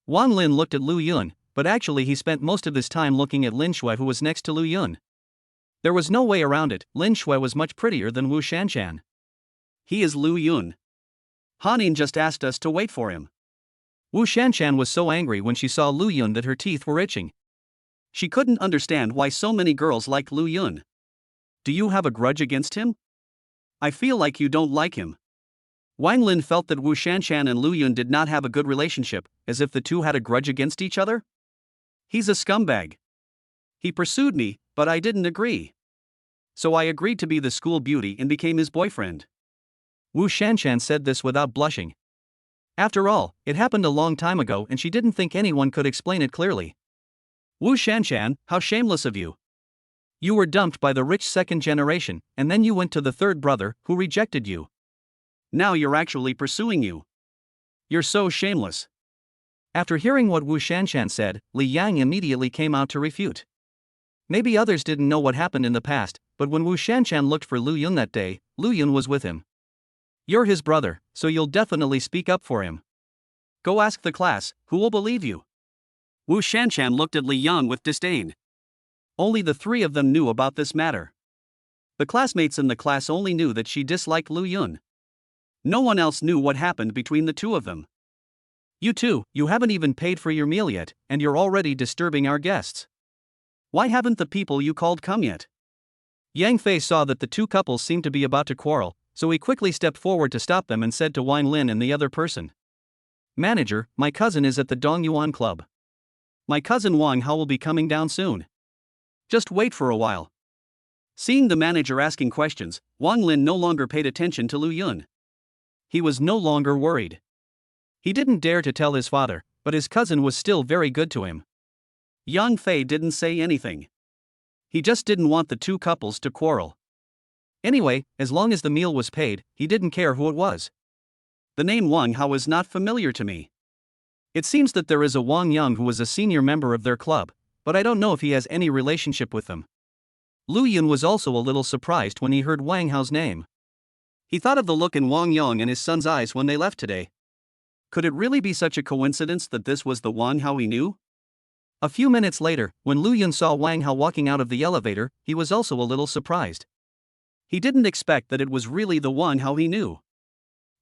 Wang Lin looked at Lu Yun, but actually he spent most of his time looking at Lin Shui, who was next to Lu Yun. There was no way around it, Lin Shui was much prettier than Wu Shanshan.
He is Lu Yun. Hanin just asked us to wait for him.
Wu Shanshan was so angry when she saw Lu Yun that her teeth were itching.
She couldn't understand why so many girls liked Lu Yun. Do you have a grudge against him? I feel like you don't like him. Wang Lin felt that Wu Shanshan and Lu Yun did not have a good relationship, as if the two had a grudge against each other. He's a scumbag. He pursued me, but I didn't agree. So I agreed to be the school beauty and became his boyfriend.
Wu Shanshan said this without blushing. After all, it happened a long time ago and she didn't think anyone could explain it clearly.
Wu Shanshan, how shameless of you.
You were dumped by the rich second generation, and then you went to the third brother, who rejected you.
Now you're actually pursuing you. You're so shameless.
After hearing what Wu Shanshan said, Li Yang immediately came out to refute. Maybe others didn't know what happened in the past, but when Wu Shanshan looked for Lu Yun that day, Lu Yun was with him. You're his brother, so you'll definitely speak up for him.
Go ask the class, who will believe you? Wu Shanshan looked at Li Yang with disdain. Only the three of them knew about this matter. The classmates in the class only knew that she disliked Lu Yun. No one else knew what happened between the two of them.
You two, you haven't even paid for your meal yet, and you're already disturbing our guests.
Why haven't the people you called come yet?
Yang Fei saw that the two couples seemed to be about to quarrel, so he quickly stepped forward to stop them and said to Wang Lin and the other person. Manager, my cousin is at the Dongyuan Club.
My cousin Wang Hao will be coming down soon. Just wait for a while. Seeing the manager asking questions, Wang Lin no longer paid attention to Lu Yun.
He was no longer worried. He didn't dare to tell his father, but his cousin was still very good to him.
Yang Fei didn't say anything. He just didn't want the two couples to quarrel.
Anyway, as long as the meal was paid, he didn't care who it was.
The name Wang Hao is not familiar to me.
It seems that there is a Wang Yang who was a senior member of their club, but I don't know if he has any relationship with them. Lu Yun was also a little surprised when he heard Wang Hao's name.
He thought of the look in Wang Yang and his son's eyes when they left today. Could it really be such a coincidence that this was the Wang Hao he knew?
A few minutes later, when Lu Yun saw Wang Hao walking out of the elevator, he was also a little surprised.
He didn't expect that it was really the Wang Hao he knew.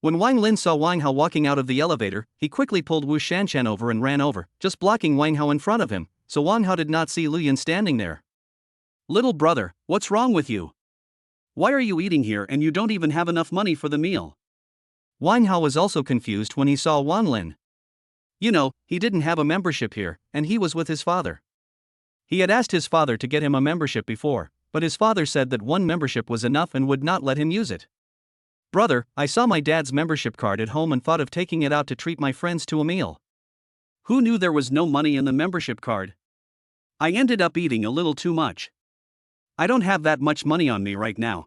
When Wang Lin saw Wang Hao walking out of the elevator, he quickly pulled Wu Shanshan over and ran over, just blocking Wang Hao in front of him, so Wang Hao did not see Lu Yun standing there.
Little brother, what's wrong with you? Why are you eating here and you don't even have enough money for the meal?
Wang Hao was also confused when he saw Wang Lin.
You know, he didn't have a membership here,
and he was with his father. He had asked his father to get him a membership before, but his father said that one membership was enough and would not let him use it. Brother, I saw my dad's membership card at home and thought of taking it out to treat my friends to a meal.
Who knew there was no money in the membership card? I ended up eating a little too much. I don't have that much money on me right now.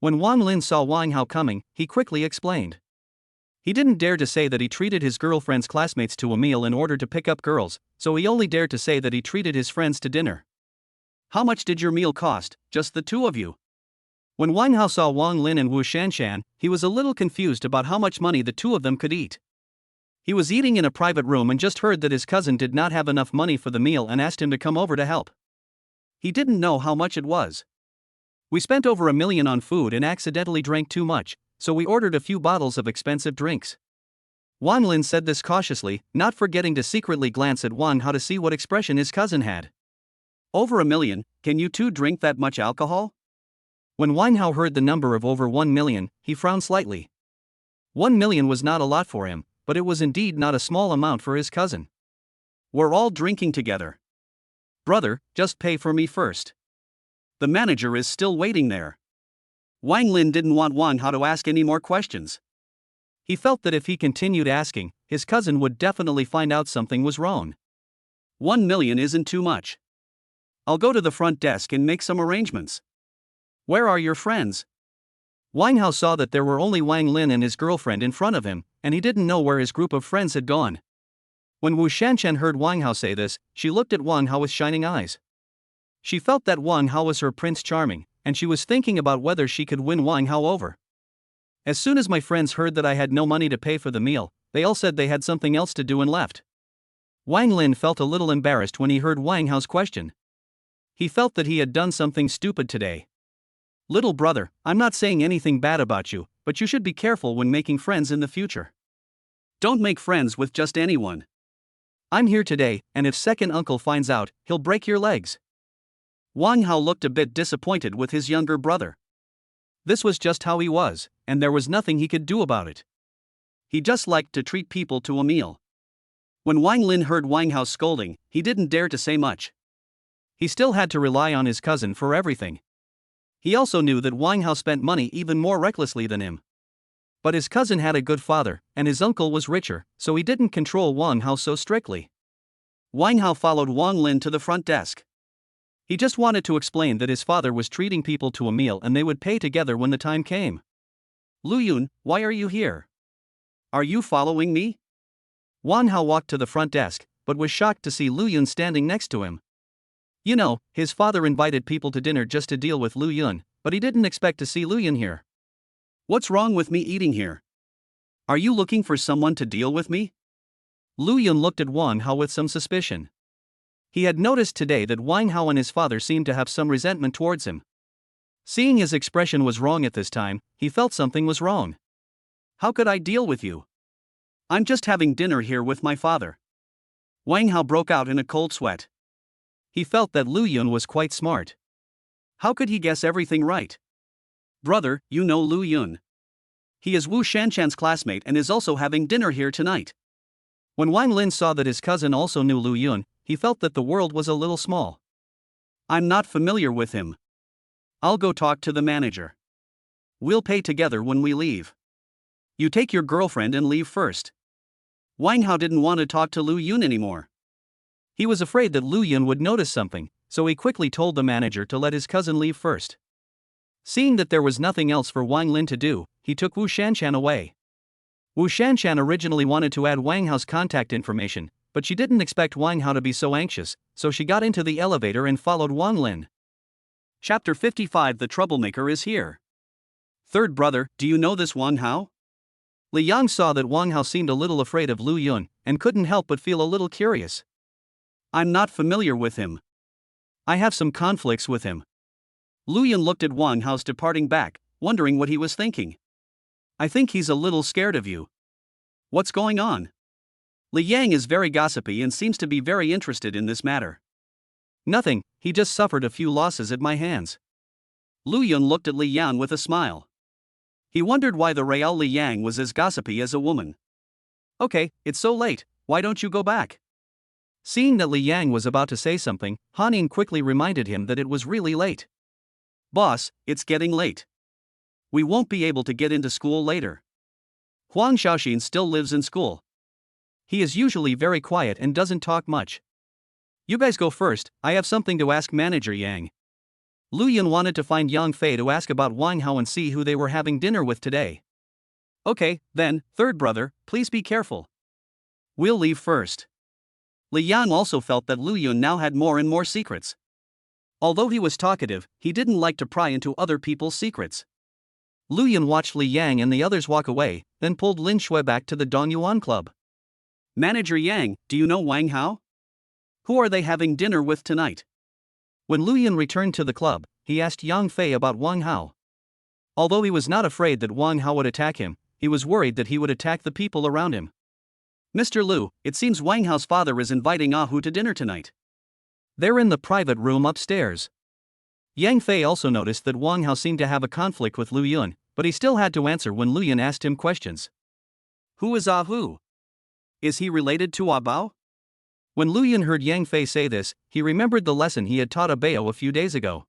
When Wang Lin saw Wang Hao coming, he quickly explained. He didn't dare to say that he treated his girlfriend's classmates to a meal in order to pick up girls, so he only dared to say that he treated his friends to dinner.
How much did your meal cost, just the two of you?
When Wang Hao saw Wang Lin and Wu Shanshan, he was a little confused about how much money the two of them could eat. He was eating in a private room and just heard that his cousin did not have enough money for the meal and asked him to come over to help. He didn't know how much it was. We spent over $1 million on food and accidentally drank too much, so we ordered a few bottles of expensive drinks. Wang Lin said this cautiously, not forgetting to secretly glance at Wang Hao to see what expression his cousin had.
Over $1 million, can you two drink that much alcohol?
When Wang Hao heard the number of over 1 million, he frowned slightly. 1 million was not a lot for him, but it was indeed not a small amount for his cousin.
We're all drinking together. Brother, just pay for me first. The manager is still waiting there. Wang Lin didn't want Wang Hao to ask any more questions.
He felt that if he continued asking, his cousin would definitely find out something was wrong.
1 million isn't too much. I'll go to the front desk and make some arrangements. Where are your friends?
Wang Hao saw that there were only Wang Lin and his girlfriend in front of him, and he didn't know where his group of friends had gone. When Wu Shanchen heard Wang Hao say this, she looked at Wang Hao with shining eyes. She felt that Wang Hao was her Prince Charming, and she was thinking about whether she could win Wang Hao over. As soon as my friends heard that I had no money to pay for the meal, they all said they had something else to do and left. Wang Lin felt a little embarrassed when he heard Wang Hao's question. He felt that he had done something stupid today. Little brother, I'm not saying anything bad about you, but you should be careful when making friends in the future.
Don't make friends with just anyone.
I'm here today, and if second uncle finds out, he'll break your legs.
Wang Hao looked a bit disappointed with his younger brother.
This was just how he was, and there was nothing he could do about it.
He just liked to treat people to a meal. When Wang Lin heard Wang Hao scolding, he didn't dare to say much.
He still had to rely on his cousin for everything. He also knew that Wang Hao spent money even more recklessly than him. But his cousin had a good father, and his uncle was richer, so he didn't control Wang Hao so strictly.
Wang Hao followed Wang Lin to the front desk.
He just wanted to explain that his father was treating people to a meal and they would pay together when the time came.
Lu Yun, why are you here? Are you following me?
Wang Hao walked to the front desk, but was shocked to see Lu Yun standing next to him. You know, his father invited people to dinner just to deal with Lu Yun, but he didn't expect to see Lu Yun here.
What's wrong with me eating here? Are you looking for someone to deal with me?
Lu Yun looked at Wang Hao with some suspicion. He had noticed today that Wang Hao and his father seemed to have some resentment towards him. Seeing his expression was wrong at this time, he felt something was wrong.
How could I deal with you? I'm just having dinner here with my father. Wang Hao broke out in a cold sweat.
He felt that Lu Yun was quite smart.
How could he guess everything right? Brother, you know Lu Yun. He is Wu Shanchan's classmate and is also having dinner here tonight.
When Wang Lin saw that his cousin also knew Lu Yun, he felt that the world was a little small.
I'm not familiar with him. I'll go talk to the manager. We'll pay together when we leave. You take your girlfriend and leave first. Wang Hao didn't want to talk to Lu Yun anymore.
He was afraid that Lu Yun would notice something, so he quickly told the manager to let his cousin leave first. Seeing that there was nothing else for Wang Lin to do, he took Wu Shanchan away. Wu Shanchan originally wanted to add Wang Hao's contact information, but she didn't expect Wang Hao to be so anxious, so she got into the elevator and followed Wang Lin.
Chapter 55 The Troublemaker is here. Third brother, do you know this Wang Hao?
Li Yang saw that Wang Hao seemed a little afraid of Lu Yun, and couldn't help but feel a little curious.
I'm not familiar with him.
I have some conflicts with him.
Lu Yun looked at Wang Hao's departing back, wondering what he was thinking. I think he's a little scared of you. What's going on? Li Yang is very gossipy and seems to be very interested in this matter.
Nothing, he just suffered a few losses at my hands.
Lu Yun looked at Li Yang with a smile. He wondered why the real Li Yang was as gossipy as a woman. Okay, it's so late, why don't you go back?
Seeing that Li Yang was about to say something, Han Ying quickly reminded him that it was really late.
Boss, it's getting late. We won't be able to get into school later.
Huang Xiaoxin still lives in school. He is usually very quiet and doesn't talk much. You guys go first, I have something to ask Manager Yang. Lu Yun wanted to find Yang Fei to ask about Wang Hao and see who they were having dinner with today.
Okay, then, third brother, please be careful. We'll leave first. Li Yang also felt that Lu Yun now had more and more secrets. Although he was talkative, he didn't like to pry into other people's secrets.
Lu Yun watched Li Yang and the others walk away, then pulled Lin Shui back to the Dongyuan Club.
Manager Yang, do you know Wang Hao? Who are they having dinner with tonight?
When Lu Yun returned to the club, he asked Yang Fei about Wang Hao. Although he was not afraid that Wang Hao would attack him, he was worried that he would attack the people around him.
Mr. Liu, it seems Wang Hao's father is inviting Ah Hu to dinner tonight.
They're in the private room upstairs. Yang Fei also noticed that Wang Hao seemed to have a conflict with Lu Yun, but he still had to answer when Lu Yun asked him questions.
Who is Ah Hu? Is he related to Ah Bao?
When Lu Yun heard Yang Fei say this, he remembered the lesson he had taught Ah Bao a few days ago.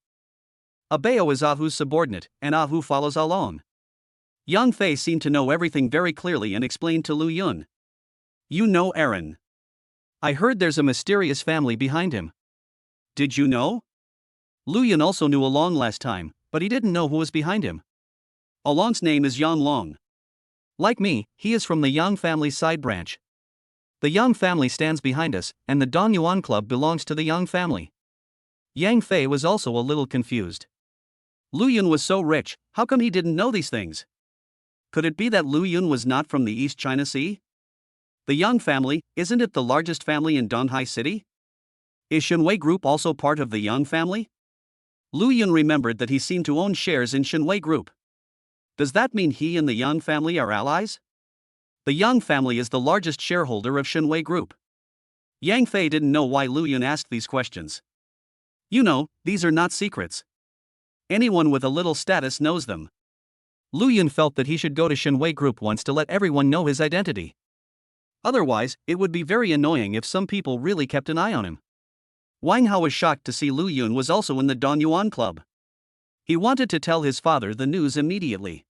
Ah Bao is Ah Hu's subordinate, and Ah Hu follows Ah Long. Yang Fei seemed to know everything very clearly and explained to Lu Yun. You know Aaron.
I heard there's a mysterious family behind him.
Did you know?
Lu Yun also knew Along last time, but he didn't know who was behind him.
Along's name is Yang Long.
Like me, he is from the Yang family's side branch. The Yang family stands behind us, and the Dongyuan Club belongs to the Yang family. Yang Fei was also a little confused.
Lu Yun was so rich, how come he didn't know these things? Could it be that Lu Yun was not from the East China Sea? The Yang family, isn't it the largest family in Donghai City? Is Shenwei Group also part of the Yang family? Lu Yun remembered that he seemed to own shares in Shenwei Group. Does that mean he and the Yang family are allies? The Yang family is the largest shareholder of Shenwei Group. Yang Fei didn't know why Lu Yun asked these questions. You know, these are not secrets. Anyone with a little status knows them.
Lu Yun felt that he should go to Shenwei Group once to let everyone know his identity.
Otherwise, it would be very annoying if some people really kept an eye on him. Wang Hao was shocked to see Lu Yun was also in the Dongyuan Club. He wanted to tell his father the news immediately.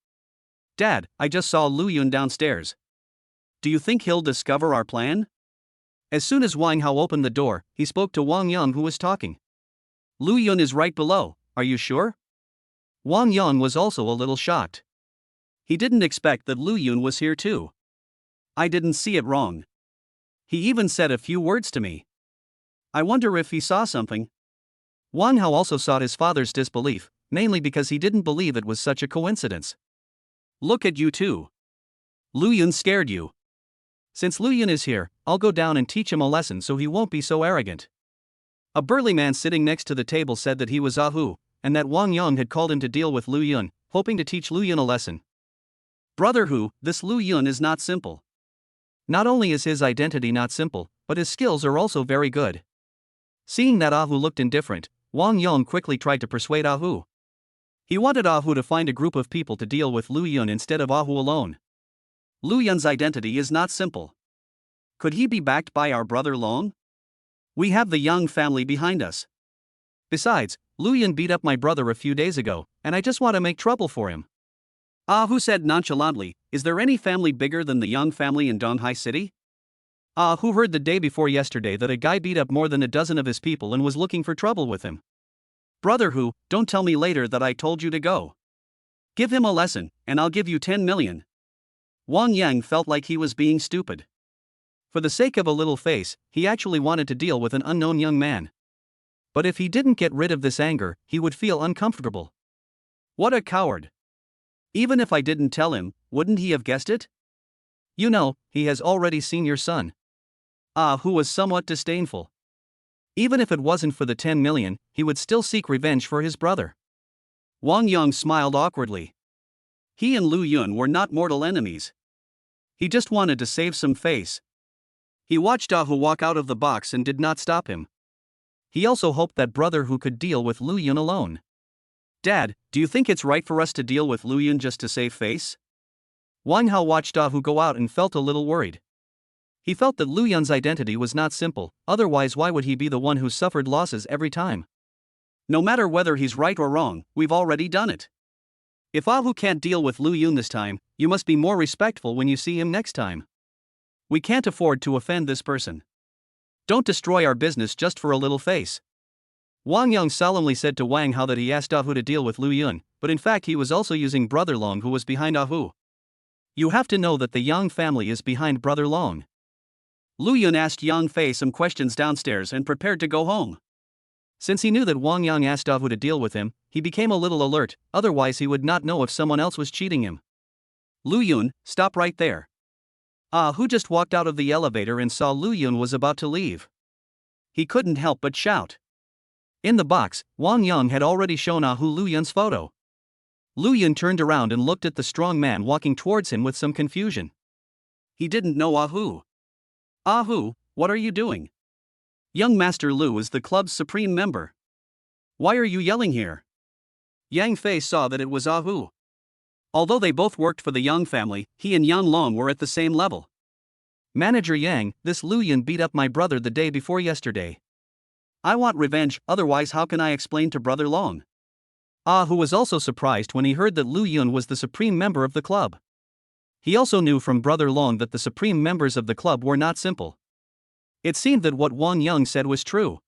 Dad, I just saw Lu Yun downstairs. Do you think he'll discover our plan?
As soon as Wang Hao opened the door, he spoke to Wang Yang, who was talking.
Lu Yun is right below, are you sure?
Wang Yang was also a little shocked.
He didn't expect that Lu Yun was here too. I didn't see it wrong. He even said a few words to me. I wonder if he saw something.
Wang Hao also saw his father's disbelief, mainly because he didn't believe it was such a coincidence.
Look at you two. Lu Yun scared you.
Since Lu Yun is here, I'll go down and teach him a lesson so he won't be so arrogant. A burly man sitting next to the table said that he was Ah Hu, and that Wang Yang had called him to deal with Lu Yun, hoping to teach Lu Yun a lesson.
Brother Hu, this Lu Yun is not simple.
Not only is his identity not simple, but his skills are also very good. Seeing that Ah Hu looked indifferent, Wang Yang quickly tried to persuade Ah Hu. He wanted Ah Hu to find a group of people to deal with Lu Yun instead of Ah Hu alone.
Lu Yun's identity is not simple. Could he be backed by our brother Long? We have the Yang family behind us.
Besides, Lu Yun beat up my brother a few days ago, and I just want to make trouble for him.
Ah Hu said nonchalantly, is there any family bigger than the Yang family in Donghai City?
Ah Hu heard the day before yesterday that a guy beat up more than a dozen of his people and was looking for trouble with him.
Brother Hu, don't tell me later that I told you to go. Give him a lesson, and I'll give you 10 million. Wang Yang felt like he was being stupid.
For the sake of a little face, he actually wanted to deal with an unknown young man. But if he didn't get rid of this anger, he would feel uncomfortable.
What a coward. Even if I didn't tell him, wouldn't he have guessed it?
You know, he has already seen your son.
Ah Hu was somewhat disdainful.
Even if it wasn't for the 10 million, he would still seek revenge for his brother.
Wang Yang smiled awkwardly. He and Lu Yun were not mortal enemies. He just wanted to save some face. He watched Ah Hu walk out of the box and did not stop him.
He also hoped that brother Hu could deal with Lu Yun alone.
Dad, do you think it's right for us to deal with Lu Yun just to save face?
Wang Hao watched Ah Hu go out and felt a little worried. He felt that Lu Yun's identity was not simple, otherwise why would he be the one who suffered losses every time?
No matter whether he's right or wrong, we've already done it. If Ah Hu can't deal with Lu Yun this time, you must be more respectful when you see him next time. We can't afford to offend this person. Don't destroy our business just for a little face.
Wang Yang solemnly said to Wang Hao that he asked Ah Hu to deal with Lu Yun, but in fact he was also using Brother Long, who was behind Ah Hu. You have to know that the Yang family is behind Brother Long.
Lu Yun asked Yang Fei some questions downstairs and prepared to go home.
Since he knew that Wang Yang asked Ah Hu to deal with him, he became a little alert, otherwise he would not know if someone else was cheating him.
Lu Yun, stop right there. Ah Hu just walked out of the elevator and saw Lu Yun was about to leave. He couldn't help but shout.
In the box, Wang Yang had already shown Ah Hu Lu Yun's photo. Lu Yun turned around and looked at the strong man walking towards him with some confusion.
He didn't know Ah Hu. Ah Hu, what are you doing? Young Master Lu is the club's supreme member. Why are you yelling here? Yang Fei saw that it was Ah Hu. Although they both worked for the Yang family, he and Yang Long were at the same level.
Manager Yang, this Lu Yun beat up my brother the day before yesterday.
I want revenge, otherwise how can I explain to Brother Long?
Ah Hu was also surprised when he heard that Lu Yun was the supreme member of the club. He also knew from Brother Long that the supreme members of the club were not simple. It seemed that what Wang Yang said was true.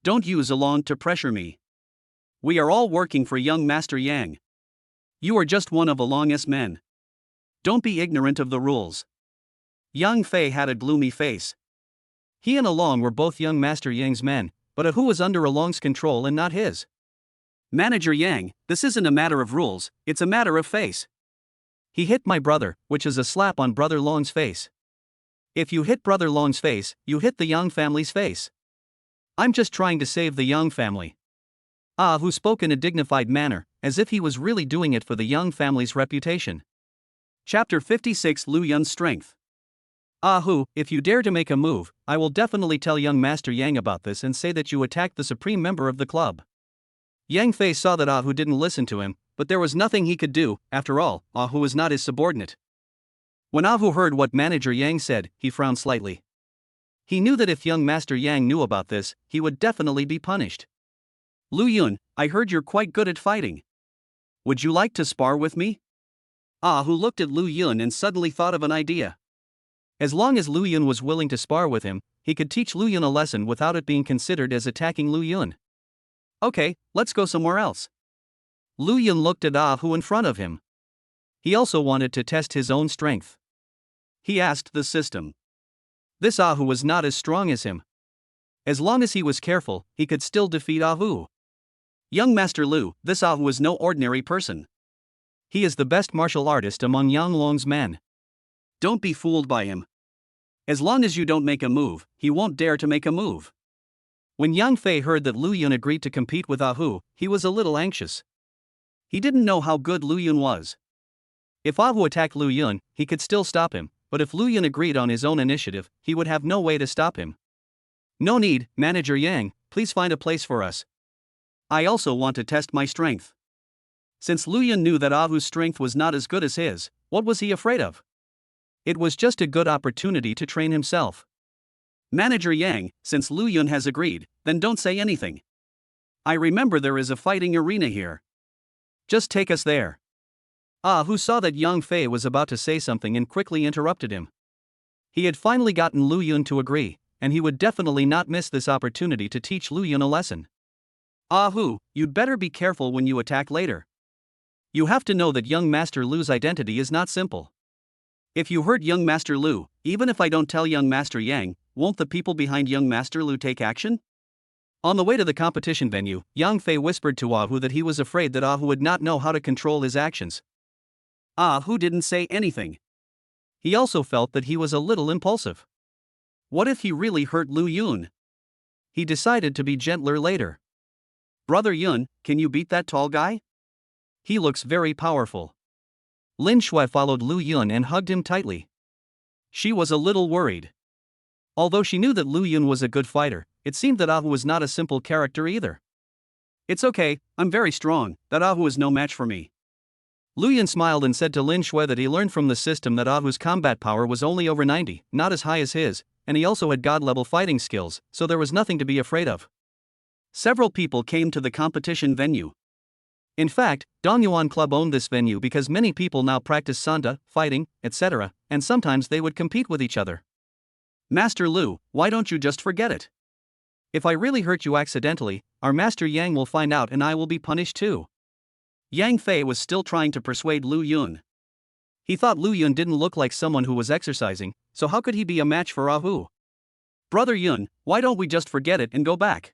Don't use Along to pressure me. We are all working for young Master Yang. You are just one of Along's men. Don't be ignorant of the rules. Yang Fei had a gloomy face.
He and Along were both young Master Yang's men, but Hu was under Along's control and not his.
Manager Yang, this isn't a matter of rules, it's a matter of face.
He hit my brother, which is a slap on Brother Long's face. If you hit Brother Long's face, you hit the Yang family's face. I'm just trying to save the Yang family. Ah Hu spoke in a dignified manner, as if he was really doing it for the Yang family's reputation.
Chapter 56 Lu Yun's Strength.
Ah Hu, if you dare to make a move, I will definitely tell young Master Yang about this and say that you attacked the supreme member of the club. Yang Fei saw that Ah Hu didn't listen to him, but there was nothing he could do. After all, Ah Hu was not his subordinate. When Ah Hu heard what Manager Yang said, he frowned slightly. He knew that if young Master Yang knew about this, he would definitely be punished.
Lu Yun, I heard you're quite good at fighting. Would you like to spar with me? Ah Hu looked at Lu Yun and suddenly thought of an idea.
As long as Lu Yun was willing to spar with him, he could teach Lu Yun a lesson without it being considered as attacking Lu Yun.
Okay, let's go somewhere else.
Lu Yun looked at Ah Hu in front of him. He also wanted to test his own strength.
He asked the system.
This Ah Hu was not as strong as him. As long as he was careful, he could still defeat Ah Hu.
Young Master Lu, this Ah Hu is no ordinary person.
He is the best martial artist among Yang Long's men.
Don't be fooled by him. As long as you don't make a move, he won't dare to make a move.
When Yang Fei heard that Lu Yun agreed to compete with Ah Hu, he was a little anxious.
He didn't know how good Lu Yun was.
If Ah Hu attacked Lu Yun, he could still stop him, but if Lu Yun agreed on his own initiative, he would have no way to stop him. No need, Manager Yang, please find a place for us.
I also want to test my strength. Since Lu Yun knew that Ah Hu's strength was not as good as his, what was he afraid of?
It was just a good opportunity to train himself.
Manager Yang, since Lu Yun has agreed, then don't say anything. I remember there is a fighting arena here. Just take us there. Ah Hu saw that Yang Fei was about to say something and quickly interrupted him. He had finally gotten Lu Yun to agree, and he would definitely not miss this opportunity to teach Lu Yun a lesson. Ah Hu, you'd better be careful when you attack later. You have to know that young Master Lu's identity is not simple. If you hurt young Master Lu, even if I don't tell young Master Yang, won't the people behind young Master Lu take action? On the way to the competition venue, Yang Fei whispered to Ah Hu that he was afraid that Ah Hu would not know how to control his actions. Ah Hu didn't say anything.
He also felt that he was a little impulsive.
What if he really hurt Lu Yun?
He decided to be gentler later.
Brother Yun, can you beat that tall guy?
He looks very powerful. Lin Shui followed Lu Yun and hugged him tightly. She was a little worried. Although she knew that Lu Yun was a good fighter, it seemed that Ah Hu was not a simple character either.
It's okay, I'm very strong, that Ah Hu is no match for me.
Lu Yun smiled and said to Lin Shui that he learned from the system that Ah Hu's combat power was only over 90, not as high as his, and he also had god-level fighting skills, so there was nothing to be afraid of.
Several people came to the competition venue.
In fact, Dongyuan Club owned this venue because many people now practice sanda, fighting, etc., and sometimes they would compete with each other.
Master Lu, why don't you just forget it?
If I really hurt you accidentally, our Master Yang will find out and I will be punished too.
Yang Fei was still trying to persuade Lu Yun.
He thought Lu Yun didn't look like someone who was exercising, so how could he be a match for Ah Hu?
Brother Yun, why don't we just forget it and go back?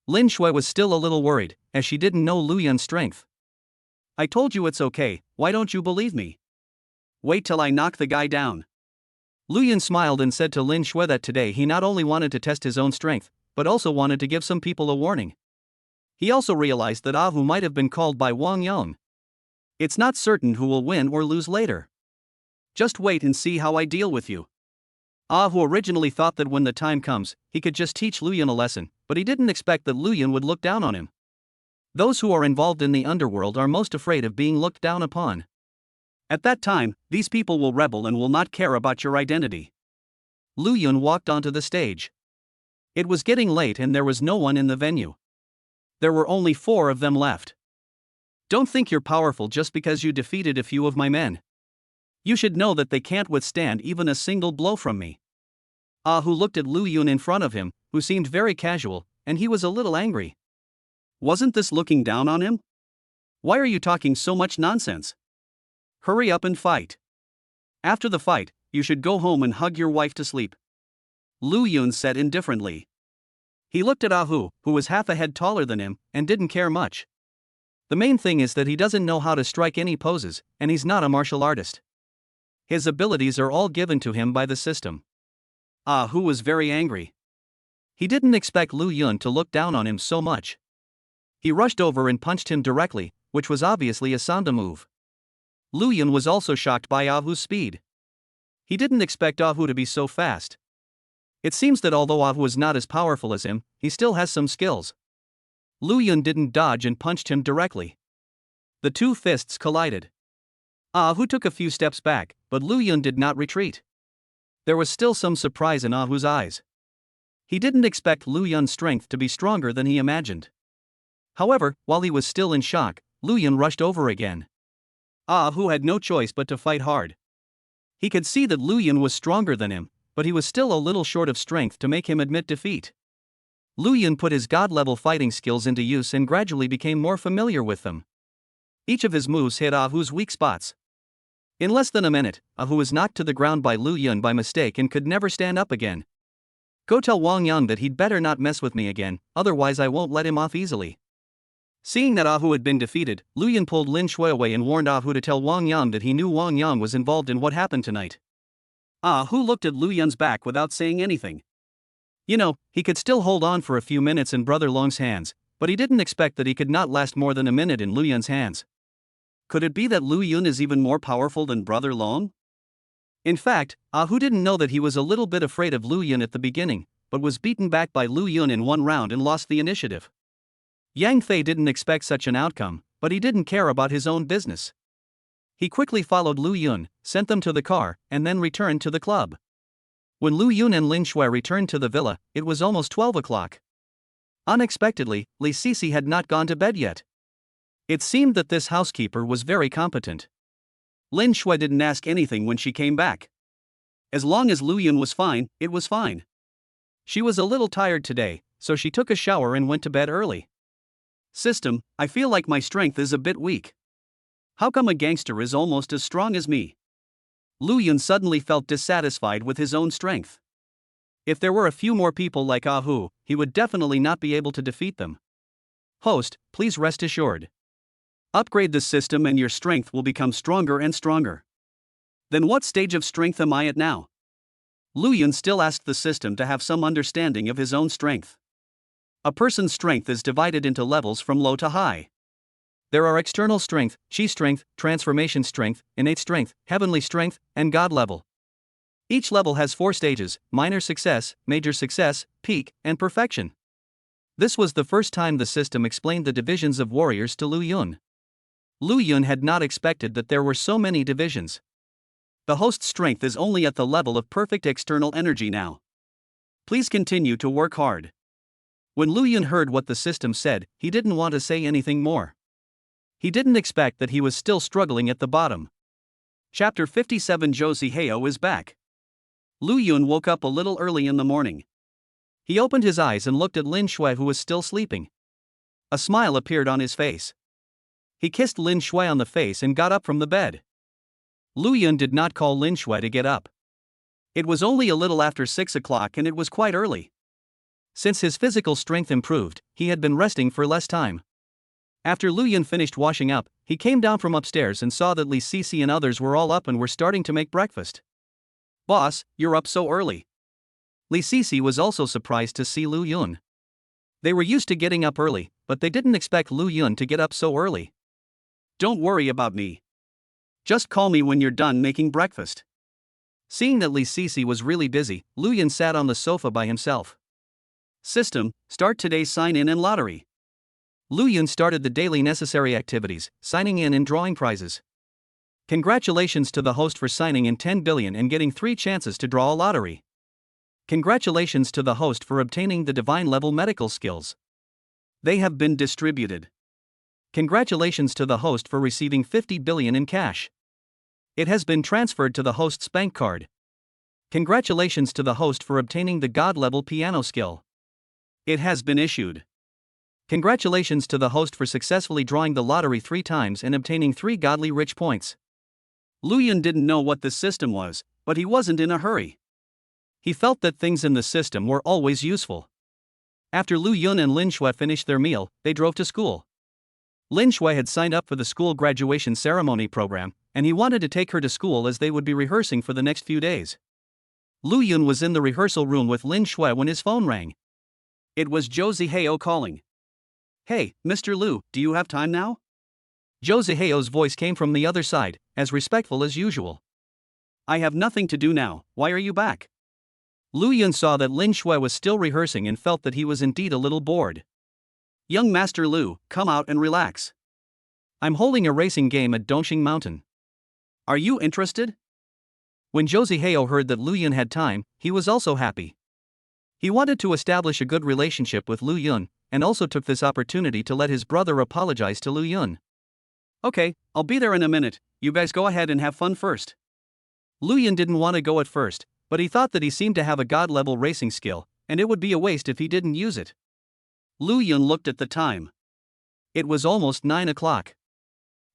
Lin Shui was still a little worried, as she didn't know Lu Yun's strength.
I told you it's okay, why don't you believe me? Wait till I knock the guy down.
Lu Yun smiled and said to Lin Shui that today he not only wanted to test his own strength, but also wanted to give some people a warning. He also realized that Ah Hu might have been called by Wang Yang. It's not certain who will win or lose later.
Just wait and see how I deal with you.
Ah Hu originally thought that when the time comes, he could just teach Lu Yun a lesson, but he didn't expect that Lu Yun would look down on him. Those who are involved in the underworld are most afraid of being looked down upon.
At that time, these people will rebel and will not care about your identity.
Lu Yun walked onto the stage. It was getting late and there was no one in the venue. There were only 4 of them left.
Don't think you're powerful just because you defeated a few of my men. You should know that they can't withstand even a single blow from me.
Ah Hu looked at Lu Yun in front of him, who seemed very casual, and he was a little angry.
Wasn't this looking down on him? Why are you talking so much nonsense? Hurry up and fight. After the fight, you should go home and hug your wife to sleep. Lu Yun said indifferently. He looked at Ah Hu, who was half a head taller than him, and didn't care much.
The main thing is that he doesn't know how to strike any poses, and he's not a martial artist. His abilities are all given to him by the system.
Ah Hu was very angry.
He didn't expect Lu Yun to look down on him so much. He rushed over and punched him directly, which was obviously a Sanda move. Lu Yun was also shocked by Ah Hu's speed. He didn't expect Ah Hu to be so fast. It seems that although Ah Hu is not as powerful as him, he still has some skills. Lu Yun didn't dodge and punched him directly. The 2 fists collided. Ah Hu took a few steps back, but Lu Yun did not retreat. There was still some surprise in Ah Hu's eyes. He didn't expect Lu Yun's strength to be stronger than he imagined. However, while he was still in shock, Lu Yun rushed over again.
Ah Hu had no choice but to fight hard.
He could see that Lu Yun was stronger than him, but he was still a little short of strength to make him admit defeat. Lu Yun put his god-level fighting skills into use and gradually became more familiar with them. Each of his moves hit Ah Hu's weak spots. In less than a minute, Ah Hu was knocked to the ground by Lu Yun by mistake and could never stand up again. Go tell Wang Yang that he'd better not mess with me again, otherwise I won't let him off easily. Seeing that Ah Hu had been defeated, Lu Yun pulled Lin Shui away and warned Ah Hu to tell Wang Yang that he knew Wang Yang was involved in what happened tonight.
Ah Hu looked at Lu Yun's back without saying anything.
You know, he could still hold on for a few minutes in Brother Long's hands, but he didn't expect that he could not last more than a minute in Lu Yun's hands.
Could it be that Lu Yun is even more powerful than Brother Long?
In fact, Ah Hu didn't know that he was a little bit afraid of Lu Yun at the beginning, but was beaten back by Lu Yun in 1 round and lost the initiative. Yang Fei didn't expect such an outcome, but he didn't care about his own business. He quickly followed Lu Yun, sent them to the car, and then returned to the club. When Lu Yun and Lin Shui returned to the villa, it was almost 12 o'clock. Unexpectedly, Li Sisi had not gone to bed yet. It seemed that this housekeeper was very competent.
Lin Shui didn't ask anything when she came back. As long as Lu Yun was fine, it was fine.
She was a little tired today, so she took a shower and went to bed early.
System, I feel like my strength is a bit weak. How come a gangster is almost as strong as me? Lu Yun suddenly felt dissatisfied with his own strength.
If there were a few more people like Ah Hu, he would definitely not be able to defeat them. Host, please rest assured.
Upgrade the system and your strength will become stronger and stronger. Then what stage of strength am I at now? Lu Yun still asked the system to have some understanding of his own strength. A person's strength is divided into levels from low to high. There are external strength, chi strength, transformation strength, innate strength, heavenly strength, and god level. Each level has 4 stages: minor success, major success, peak, and perfection. This was the first time the system explained the divisions of warriors to Lu Yun. Lu Yun had not expected that there were so many divisions. The host's strength is only at the level of perfect external energy now. Please continue to work hard. When Lu Yun heard what the system said, he didn't want to say anything more. He didn't expect that he was still struggling at the bottom. Chapter 57 Josie Heo is back. Lu Yun woke up a little early in the morning.
He opened his eyes and looked at Lin Shui, who was still sleeping. A smile appeared on his face. He kissed Lin Shui on the face and got up from the bed. Lu Yun did not call Lin Shui to get up. It was only a little after 6 o'clock and it was quite early. Since his physical strength improved, he had been resting for less time. After Lu Yun finished washing up, he came down from upstairs and saw that Li Sisi and others were all up and were starting to make breakfast.
Boss, you're up so early.
Li Sisi was also surprised to see Lu Yun. They were used to getting up early, but they didn't expect Lu Yun to get up so early.
Don't worry about me. Just call me when you're done making breakfast.
Seeing that Li Sisi was really busy, Lu Yun sat on the sofa by himself.
System, start today's sign-in and lottery.
Lu Yun started the daily necessary activities, signing in and drawing prizes. Congratulations to the host for signing in 10 billion and getting 3 chances to draw a lottery. Congratulations to the host for obtaining the divine level medical skills.
They have been distributed.
Congratulations to the host for receiving 50 billion in cash. It has been transferred to the host's bank card. Congratulations to the host for obtaining the god level piano skill.
It has been issued.
Congratulations to the host for successfully drawing the lottery 3 times and obtaining 3 godly rich points.
Lu Yun didn't know what the system was, but he wasn't in a hurry.
He felt that things in the system were always useful. After Lu Yun and Lin Shui finished their meal, they drove to school. Lin Shui had signed up for the school graduation ceremony program, and he wanted to take her to school as they would be rehearsing for the next few days. Lu Yun was in the rehearsal room with Lin Shui when his phone rang.
It was Zhou Zihao calling. Hey, Mr. Lu, do you have time now?
Zhou Zihao's voice came from the other side, as respectful as usual.
I have nothing to do now, why are you back?
Lu Yun saw that Lin Shui was still rehearsing and felt that he was indeed a little bored.
Young Master Lu, come out and relax.
I'm holding a racing game at Dongxing Mountain.
Are you interested?
When Zhou Zihao heard that Lu Yun had time, he was also happy. He wanted to establish a good relationship with Lu Yun, and also took this opportunity to let his brother apologize to Lu Yun.
Okay, I'll be there in a minute, you guys go ahead and have fun first.
Lu Yun didn't want to go at first, but he thought that he seemed to have a god-level racing skill, and it would be a waste if he didn't use it.
Lu Yun looked at the time.
It was almost 9 o'clock.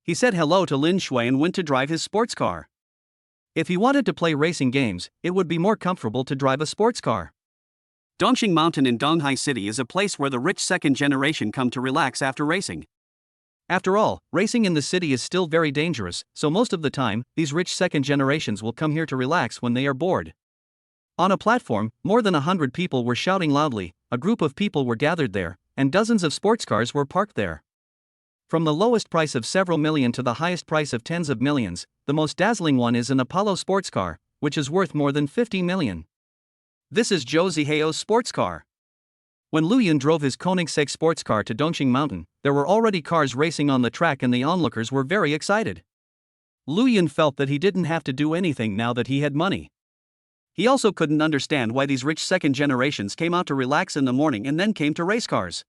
He said hello to Lin Shui and went to drive his sports car.
If he wanted to play racing games, it would be more comfortable to drive a sports car.
Dongxing Mountain in Donghai City is a place where the rich second generation come to relax after racing.
After all, racing in the city is still very dangerous, so most of the time, these rich second generations will come here to relax when they are bored. On a platform, more than 100 people were shouting loudly, a group of people were gathered there, and dozens of sports cars were parked there. From the lowest price of several million to the highest price of tens of millions, the most dazzling one is an Apollo sports car, which is worth more than 50 million.
This is Zhou Zihao's sports car.
When Lu Yun drove his Koenigsegg sports car to Dongxing Mountain, there were already cars racing on the track and the onlookers were very excited. Lu Yun felt that he didn't have to do anything now that he had money.
He also couldn't understand why these rich second generations came out to relax in the morning and then came to race cars.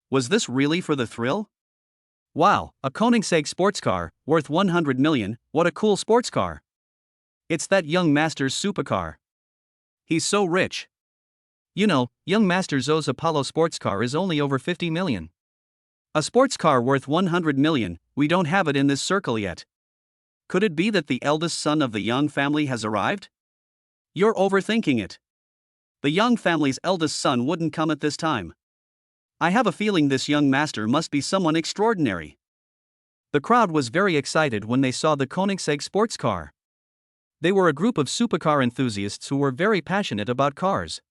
Was this really for the thrill?
Wow, a Koenigsegg sports car, worth 100 million, what a cool sports car. It's that young master's supercar.
He's so rich.
You know, young Master Zhou's Apollo sports car is only over 50 million.
A sports car worth 100 million, we don't have it in this circle yet. Could it be that the eldest son of the Young family has arrived? You're overthinking it. The Young family's eldest son wouldn't come at this time. I have a feeling this young master must be someone extraordinary.
The crowd was very excited when they saw the Koenigsegg sports car. They were a group of supercar enthusiasts who were very passionate about cars.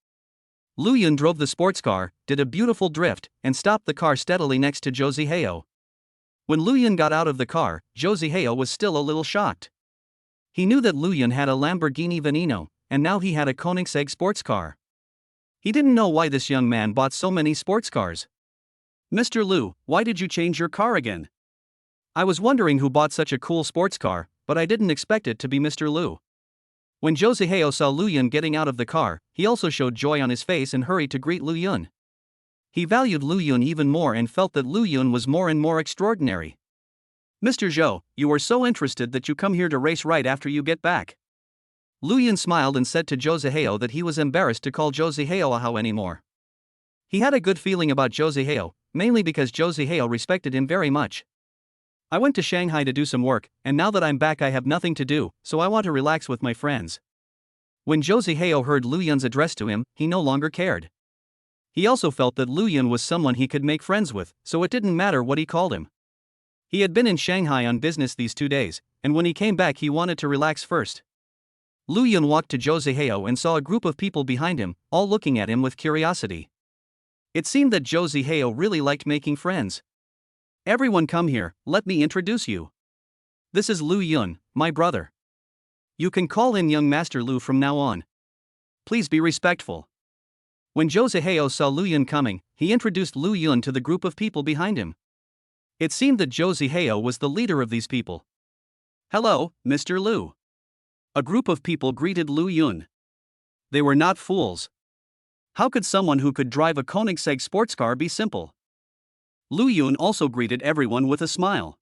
Lu Yun drove the sports car, did a beautiful drift, and stopped the car steadily next to Zhou Zihao. When Lu Yun got out of the car, Zhou Zihao was still a little shocked. He knew that Lu Yun had a Lamborghini Veneno, and now he had a Koenigsegg sports car. He didn't know why this young man bought so many sports cars.
Mr. Lu, why did you change your car again?
I was wondering who bought such a cool sports car, but I didn't expect it to be Mr. Lu. When Zhou Zihao saw Lu Yun getting out of the car, he also showed joy on his face and hurried to greet Lu Yun. He valued Lu Yun even more and felt that Lu Yun was more and more extraordinary.
Mr. Zhou, you are so interested that you come here to race right after you get back.
Lu Yun smiled and said to Zhou Zihao that he was embarrassed to call Zhou Zihao a Hao anymore. He had a good feeling about Zhou Zihao, mainly because Zhou Zihao respected him very much. I went to Shanghai to do some work, and now that I'm back I have nothing to do, so I want to relax with my friends. When Zhou Zihao heard Lu Yun's address to him, he no longer cared. He also felt that Lu Yun was someone he could make friends with, so it didn't matter what he called him. He had been in Shanghai on business these 2 days, and when he came back he wanted to relax first. Lu Yun walked to Zhou Zihao and saw a group of people behind him, all looking at him with curiosity. It seemed that Zhou Zihao really liked making friends.
Everyone come here, let me introduce you.
This is Lu Yun, my brother. You can call him young Master Lu from now on.
Please be respectful.
When Zhou Zihao saw Lu Yun coming, he introduced Lu Yun to the group of people behind him. It seemed that Zhou Zihao was the leader of these people.
Hello, Mr. Lu. A group of people greeted Lu Yun. They were not fools. How could someone who could drive a Koenigsegg sports car be simple? Lu Yun also greeted everyone with a smile.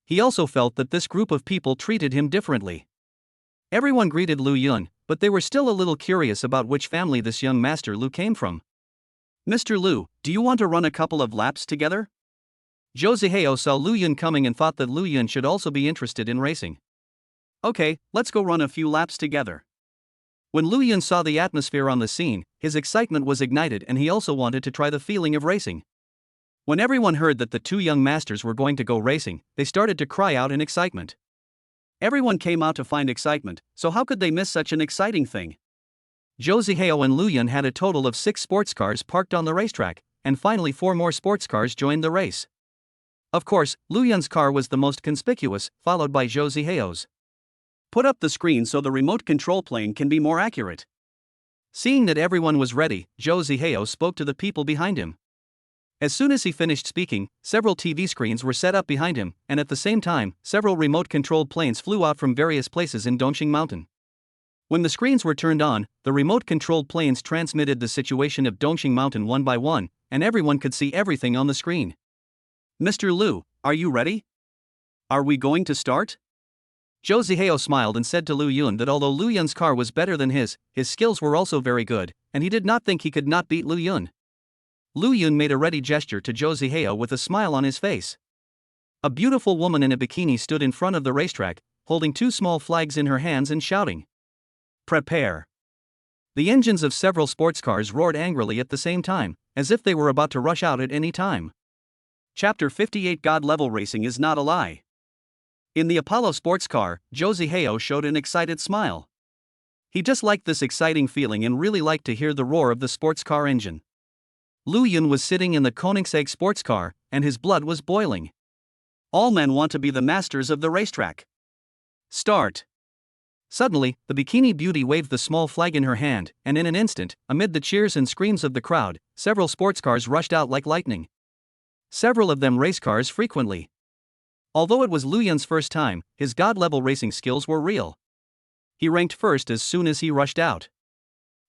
He also felt that this group of people treated him differently. Everyone greeted Lu Yun, but they were still a little curious about which family this young Master Lu came from.
Mr. Lu, do you want to run a couple of laps together?
Zhou Zihao saw Lu Yun coming and thought that Lu Yun should also be interested in racing.
Okay, let's go run a few laps together.
When Lu Yun saw the atmosphere on the scene, his excitement was ignited and he also wanted to try the feeling of racing. When everyone heard that the two young masters were going to go racing, they started to cry out in excitement.
Everyone came out to find excitement, so how could they miss such an exciting thing?
Zhou Zihao and Lu Yun had a total of 6 sports cars parked on the racetrack, and finally 4 more sports cars joined the race. Of course, Lu Yun's car was the most conspicuous, followed by Zhou Zihao's.
Put up the screen so the remote control plane can be more accurate.
Seeing that everyone was ready, Zhou Zihao spoke to the people behind him. As soon as he finished speaking, several TV screens were set up behind him, and at the same time, several remote-controlled planes flew out from various places in Dongqing Mountain. When the screens were turned on, the remote-controlled planes transmitted the situation of Dongqing Mountain one by one, and everyone could see everything on the screen.
Mr. Lu, are you ready? Are we going to start?
Zhou Zihao smiled and said to Lu Yun that although Lu Yun's car was better than his skills were also very good, and he did not think he could not beat Lu Yun. Lu Yun made a ready gesture to Zhou Zihao with a smile on his face. A beautiful woman in a bikini stood in front of the racetrack, holding 2 small flags in her hands and shouting, "Prepare!" The engines of several sports cars roared angrily at the same time, as if they were about to rush out at any time.
Chapter 58 God-level racing is not a lie. In the Apollo sports car, Zhou Zihao showed an excited smile. He just liked this exciting feeling and really liked to hear the roar of the sports car engine. Lu Yun was sitting in the Koenigsegg sports car, and his blood was boiling. All men want to be the masters of the racetrack. Start.
Suddenly, the bikini beauty waved the small flag in her hand, and in an instant, amid the cheers and screams of the crowd, several sports cars rushed out like lightning. Several of them race cars frequently. Although it was Lu Yun's first time, his god-level racing skills were real. He ranked first as soon as he rushed out.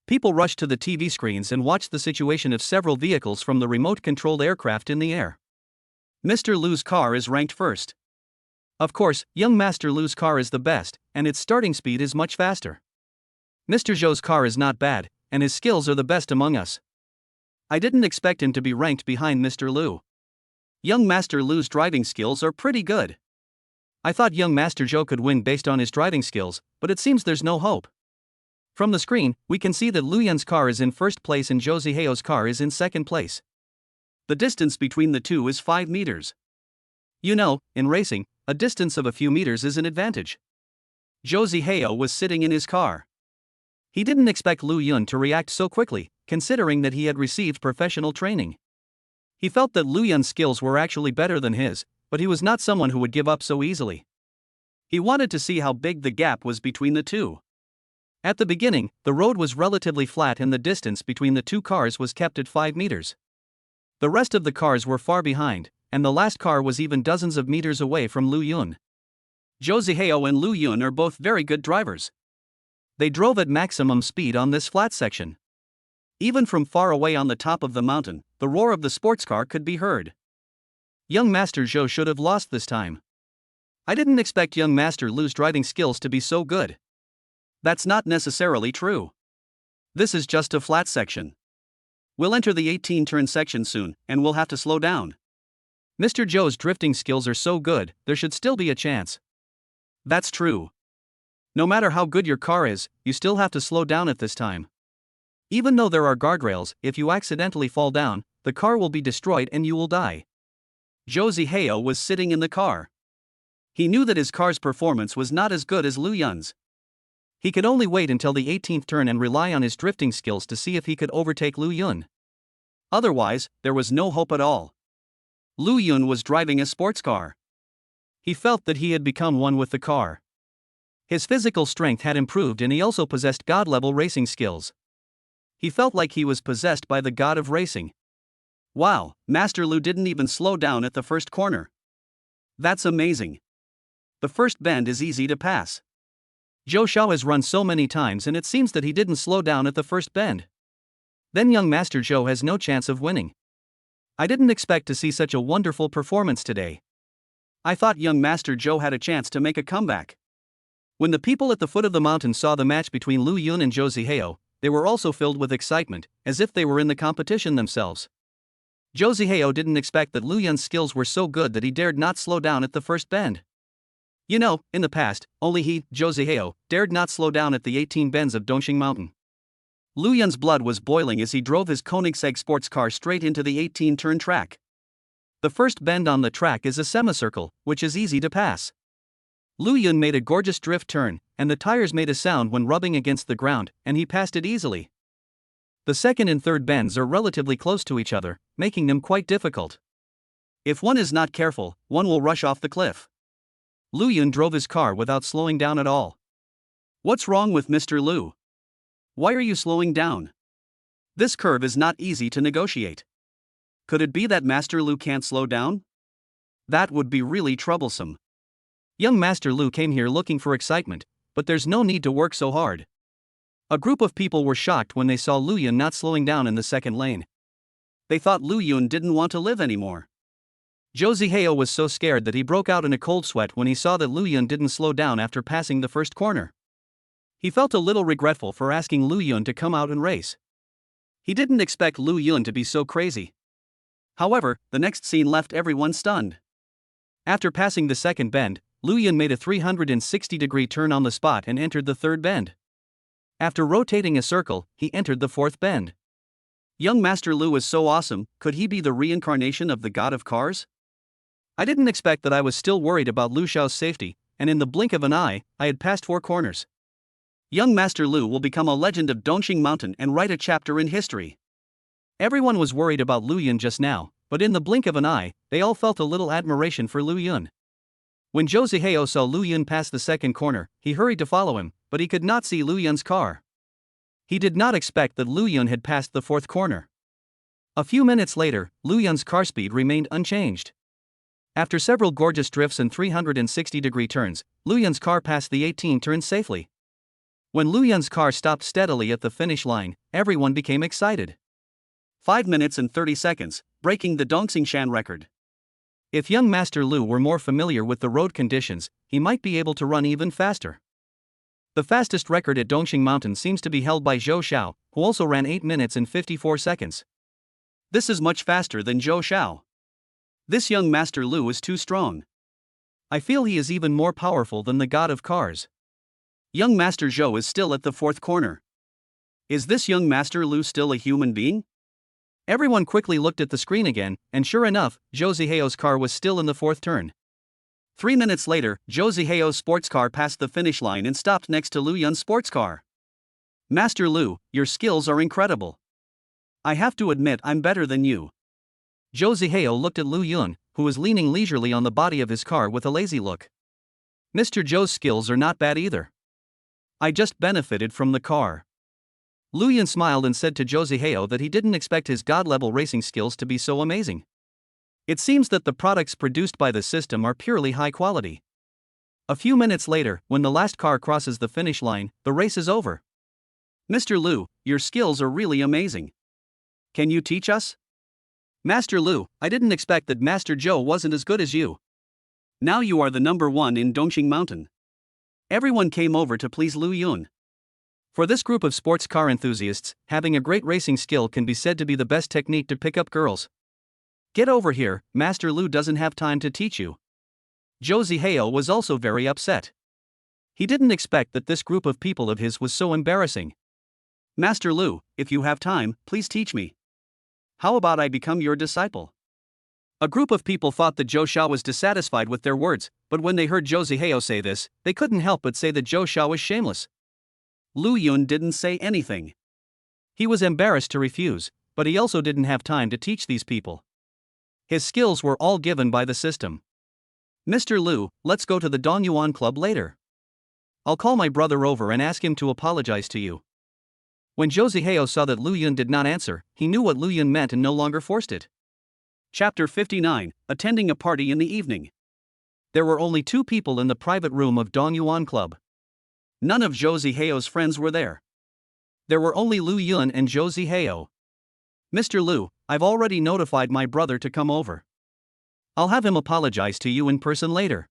People rushed to the TV screens and watched the situation of several vehicles from the remote-controlled aircraft in the air.
Mr. Lu's car is ranked first.
Of course, young Master Lu's car is the best, and its starting speed is much faster. Mr. Zhou's car is not bad, and his skills are the best among us.
I didn't expect him to be ranked behind Mr. Lu. Young Master Lu's driving skills are pretty good.
I thought young Master Zhou could win based on his driving skills, but it seems there's no hope. From the screen, we can see that Lu Yun's car is in first place and Zhou Zihao's car is in second place.
The distance between the two is 5 meters.
You know, in racing, a distance of a few meters is an advantage.
Zhou Zihao was sitting in his car.
He didn't expect Lu Yun to react so quickly, considering that he had received professional training. He felt that Lu Yun's skills were actually better than his, but he was not someone who would give up so easily.
He wanted to see how big the gap was between the two.
At the beginning, the road was relatively flat and the distance between the two cars was kept at 5 meters. The rest of the cars were far behind, and the last car was even dozens of meters away from Lu Yun.
Zhou Zihao and Lu Yun are both very good drivers.
They drove at maximum speed on this flat section.
Even from far away on the top of the mountain, the roar of the sports car could be heard.
Young Master Zhou should have lost this time. I didn't expect young Master Lu's driving skills to be so good.
That's not necessarily true. This is just a flat section. We'll enter the 18-turn section soon, and we'll have to slow down.
Mr. Zhou's drifting skills are so good, there should still be a chance.
That's true.
No matter how good your car is, you still have to slow down at this time. Even though there are guardrails, if you accidentally fall down, the car will be destroyed and you will die.
Zhou Zihao was sitting in the car. He knew that his car's performance was not as good as Lu Yun's.
He could only wait until the 18th turn and rely on his drifting skills to see if he could overtake Lu Yun.
Otherwise, there was no hope at all. Lu Yun was driving a sports car.
He felt that he had become one with the car. His physical strength had improved and he also possessed god-level racing skills. He felt like he was possessed by the god of racing.
Wow, Master Lu didn't even slow down at the first corner. That's amazing. The first bend is easy to pass.
Zhou Xiao has run so many times and it seems that he didn't slow down at the first bend. Then young Master Zhou has no chance of winning. I didn't expect to see such a wonderful performance today.
I thought young Master Zhou had a chance to make a comeback.
When the people at the foot of the mountain saw the match between Lu Yun and Zhou Zihao, they were also filled with excitement, as if they were in the competition themselves. Zhou Zihao didn't expect that Lu Yun's skills were so good that he dared not slow down at the first bend. You know, in the past, only he, Zhou Zihao, dared not slow down at the 18 bends of Dongxing Mountain.
Lu Yun's blood was boiling as he drove his Koenigsegg sports car straight into the 18-turn track.
The first bend on the track is a semicircle, which is easy to pass. Lu Yun made a gorgeous drift turn, and the tires made a sound when rubbing against the ground, and he passed it easily. The second and third bends are relatively close to each other, making them quite difficult.
If one is not careful, one will rush off the cliff.
Lu Yun drove his car without slowing down at all.
What's wrong with Mr. Lu? Why are you slowing down? This curve is not easy to negotiate. Could it be that Master Lu can't slow down? That would be really troublesome.
Young Master Lu came here looking for excitement, but there's no need to work so hard. A group of people were shocked when they saw Lu Yun not slowing down in the second lane.
They thought Lu Yun didn't want to live anymore.
Zhou Zihao was so scared that he broke out in a cold sweat when he saw that Lu Yun didn't slow down after passing the first corner. He felt a little regretful for asking Lu Yun to come out and race.
He didn't expect Lu Yun to be so crazy. However, the next scene left everyone stunned.
After passing the second bend, Lu Yun made a 360-degree turn on the spot and entered the third bend. After rotating a circle, he entered the fourth bend.
Young Master Lu is so awesome, could he be the reincarnation of the god of cars?
I didn't expect that I was still worried about Lu Xiao's safety, and in the blink of an eye, I had passed 4 corners.
Young Master Lu will become a legend of Dongxing Mountain and write a chapter in history.
Everyone was worried about Lu Yun just now, but in the blink of an eye, they all felt a little admiration for Lu Yun. When Zhou Zihao saw Lu Yun pass the second corner, he hurried to follow him, but he could not see Lu Yun's car. He did not expect that Lu Yun had passed the fourth corner. A few minutes later, Lu Yun's car speed remained unchanged. After several gorgeous drifts and 360-degree turns, Lu Yun's car passed the 18 turns safely. When Lu Yun's car stopped steadily at the finish line, everyone became excited.
5 minutes and 30 seconds, breaking the Dongxing Shan record.
If young Master Lu were more familiar with the road conditions, he might be able to run even faster. The fastest record at Dongxing Mountain seems to be held by Zhou Xiao, who also ran 8 minutes and 54 seconds.
This is much faster than Zhou Xiao. This young Master Lu is too strong.
I feel he is even more powerful than the god of cars.
Young Master Zhou is still at the fourth corner. Is this young Master Lu still a human being?
Everyone quickly looked at the screen again, and sure enough, Zhou Zihao's car was still in the fourth turn.
3 minutes later, Zhou Zihao's sports car passed the finish line and stopped next to Lu Yun's sports car. Master Lu, your skills are incredible. I have to admit I'm better than you.
Zhou Zihao looked at Lu Yun, who was leaning leisurely on the body of his car with a lazy look. Mr. Zhou's skills are not bad either. I just benefited from the car. Lu Yun smiled and said to Zhou Zihao that he didn't expect his god-level racing skills to be so amazing. It seems that the products produced by the system are purely high quality. A few minutes later, when the last car crosses the finish line, the race is over.
Mr. Lu, your skills are really amazing. Can you teach us?
Master Lu, I didn't expect that Master Zhou wasn't as good as you.
Now you are the number 1 in Dongxing Mountain. Everyone came over to please Lu Yun.
For this group of sports car enthusiasts, having a great racing skill can be said to be the best technique to pick up girls. Get over here, Master Lu doesn't have time to teach you. Zhou Zihao was also very upset. He didn't expect that this group of people of his was so embarrassing.
Master Lu, if you have time, please teach me. How about I become your disciple? A group of people thought that Zhou Xiao was dissatisfied with their words, but when they heard Zhou Zihao say this, they couldn't help but say that Zhou Xiao was shameless. Lu Yun didn't say anything.
He was embarrassed to refuse, But he also didn't have time to teach these people. His skills were all given by the system. Mr. Lu, let's go to the Dongyuan Club later. I'll call my brother over and ask him to apologize to you. When Zhou Zihao saw that Lu Yun did not answer, he knew what Lu Yun meant and no longer forced it.
Chapter 59, Attending a Party in the Evening.
There were only 2 people in the private room of Dongyuan Club.
None of Zhou Zihao's friends were there.
There were only Lu Yun and Zhou Zihao.
Mr. Lu, I've already notified my brother to come over.
I'll have him apologize to you in person later.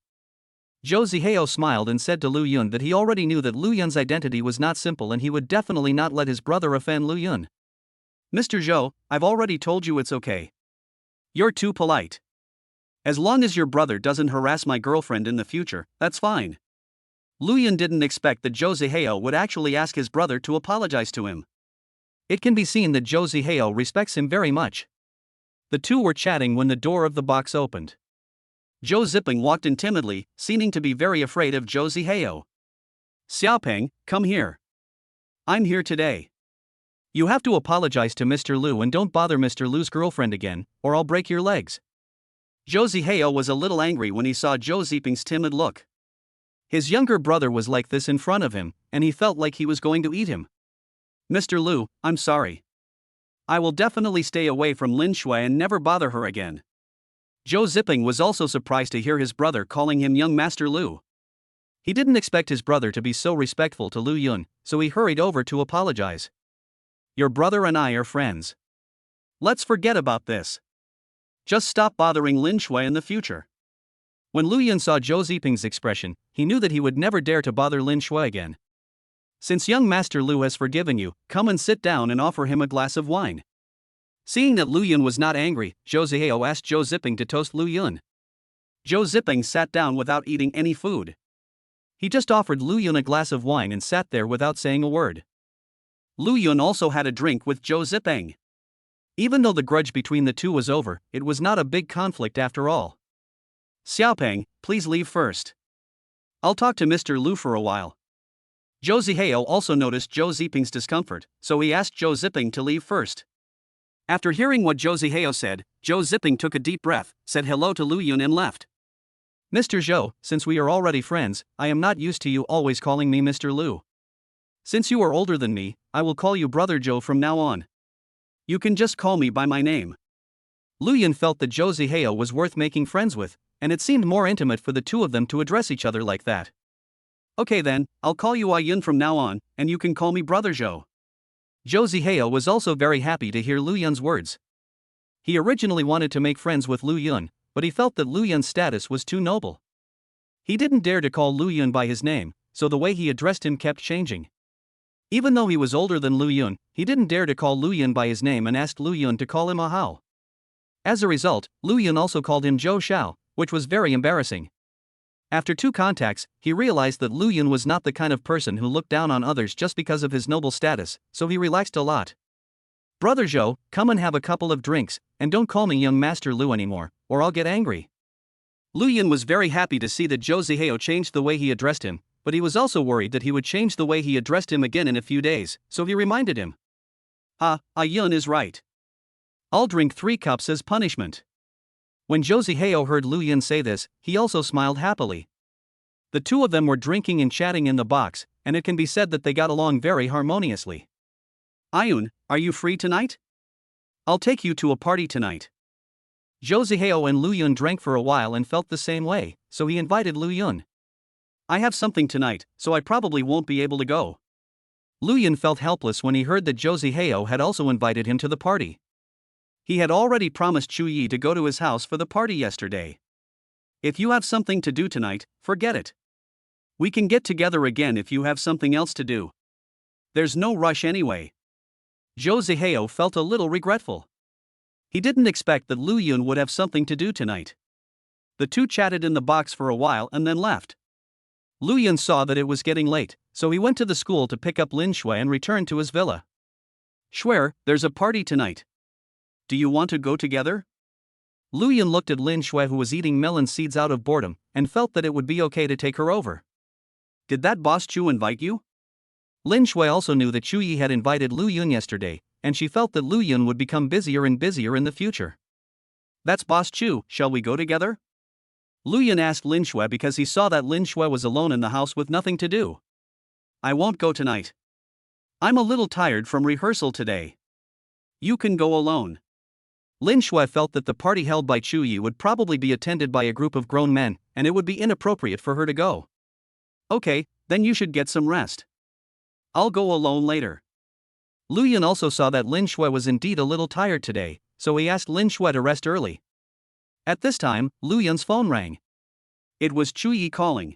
Zhou Zihao smiled and said to Lu Yun that he already knew that Lu Yun's identity was not simple and he would definitely not let his brother offend Lu Yun.
Mr. Zhou, I've already told you it's okay. You're too polite. As long as your brother doesn't harass my girlfriend in the future, that's fine. Lu Yun didn't expect that Zhou Zihao would actually ask his brother to apologize to him.
It can be seen that Zhou Zihao respects him very much. The two were chatting when the door of the box opened.
Zhou Ziping walked in timidly, seeming to be very afraid of Zhou Zihao. Xiaopeng, come here. I'm here today.
You have to apologize to Mr. Lu and don't bother Mr. Lu's girlfriend again, or I'll break your legs.
Zhou Zihao was a little angry when he saw Zhou Ziping's timid look.
His younger brother was like this in front of him, and he felt like he was going to eat him.
Mr. Lu, I'm sorry. I will definitely stay away from Lin Shui and never bother her again. Zhou Ziping was also surprised to hear his brother calling him young Master Lu.
He didn't expect his brother to be so respectful to Lu Yun, so he hurried over to apologize.
Your brother and I are friends. Let's forget about this. Just stop bothering Lin Shui in the future.
When Lu Yun saw Zhou Ziping's expression, he knew that he would never dare to bother Lin Shui again.
Since young Master Lu has forgiven you, come and sit down and offer him a glass of wine. Seeing that Lu Yun was not angry, Zhou Zihao asked Zhou Ziping to toast Lu Yun. Zhou Ziping sat down without eating any food.
He just offered Lu Yun a glass of wine and sat there without saying a word.
Lu Yun also had a drink with Zhou Ziping.
Even though the grudge between the two was over, it was not a big conflict after all.
Xiaopeng, please leave first. I'll talk to Mr. Lu for a while. Zhou Zihao also noticed Zhou Ziping's discomfort, so he asked Zhou Ziping to leave first. After hearing what Zhou Zihao said, Zhou Ziping took a deep breath, said hello to Lu Yun and left.
Mr. Zhou, since we are already friends, I am not used to you always calling me Mr. Lu.
Since you are older than me, I will call you Brother Zhou from now on. You can just call me by my name.
Lu Yun felt that Zhou Zihao was worth making friends with, and it seemed more intimate for the two of them to address each other like that.
Okay then, I'll call you Yun from now on, and you can call me Brother Zhou.
Zhou Zihao was also very happy to hear Lu Yun's words. He originally wanted to make friends with Lu Yun, but he felt that Lu Yun's status was too noble. He didn't dare to call Lu Yun by his name, so the way he addressed him kept changing. Even though he was older than Lu Yun, he didn't dare to call Lu Yun by his name and asked Lu Yun to call him a Hao. As a result, Lu Yun also called him Zhou Xiao, which was very embarrassing. After 2 contacts, he realized that Lu Yun was not the kind of person who looked down on others just because of his noble status, so he relaxed a lot. Brother Zhou, come and have a couple of drinks, and don't call me young Master Lu anymore, or I'll get angry.
Lu Yun was very happy to see that Zhou Zihao changed the way he addressed him, but he was also worried that he would change the way he addressed him again in a few days, so he reminded him. Yun is right. I'll drink 3 cups as punishment.
When Zhou Zihao heard Lu Yun say this, he also smiled happily. The two of them were drinking and chatting in the box, and it can be said that they got along very harmoniously.
Yun, are you free tonight? I'll take you to a party tonight.
Zhou Zihao and Lu Yun drank for a while and felt the same way, so he invited Lu Yun.
I have something tonight, so I probably won't be able to go.
Lu Yun felt helpless when he heard that Zhou Zihao had also invited him to the party.
He had already promised Chu Yi to go to his house for the party yesterday. If you have something to do tonight, forget it. We can get together again if you have something else to do. There's no rush anyway.
Zhou Zihao felt a little regretful. He didn't expect that Lu Yun would have something to do tonight.
The two chatted in the box for a while and then left.
Lu Yun saw that it was getting late, so he went to the school to pick up Lin Shui and returned to his villa.
Shui, there's a party tonight. Do you want to go together?
Lu Yun looked at Lin Shui, who was eating melon seeds out of boredom, and felt that it would be okay to take her over.
Did that boss Chu invite you?
Lin Shui also knew that Chu Yi had invited Lu Yun yesterday, and she felt that Lu Yun would become busier and busier in the future.
That's Boss Chu, shall we go together? Lu Yun asked Lin Shui because he saw that Lin Shui was alone in the house with nothing to do. I won't go tonight. I'm a little tired from rehearsal today. You can go alone.
Lin Shui felt that the party held by Chu Yi would probably be attended by a group of grown men, and it would be inappropriate for her to go.
Okay, then you should get some rest. I'll go alone later.
Lu Yun also saw that Lin Shui was indeed a little tired today, so he asked Lin Shui to rest early. At this time, Lu Yun's phone rang.
It was Chu Yi calling.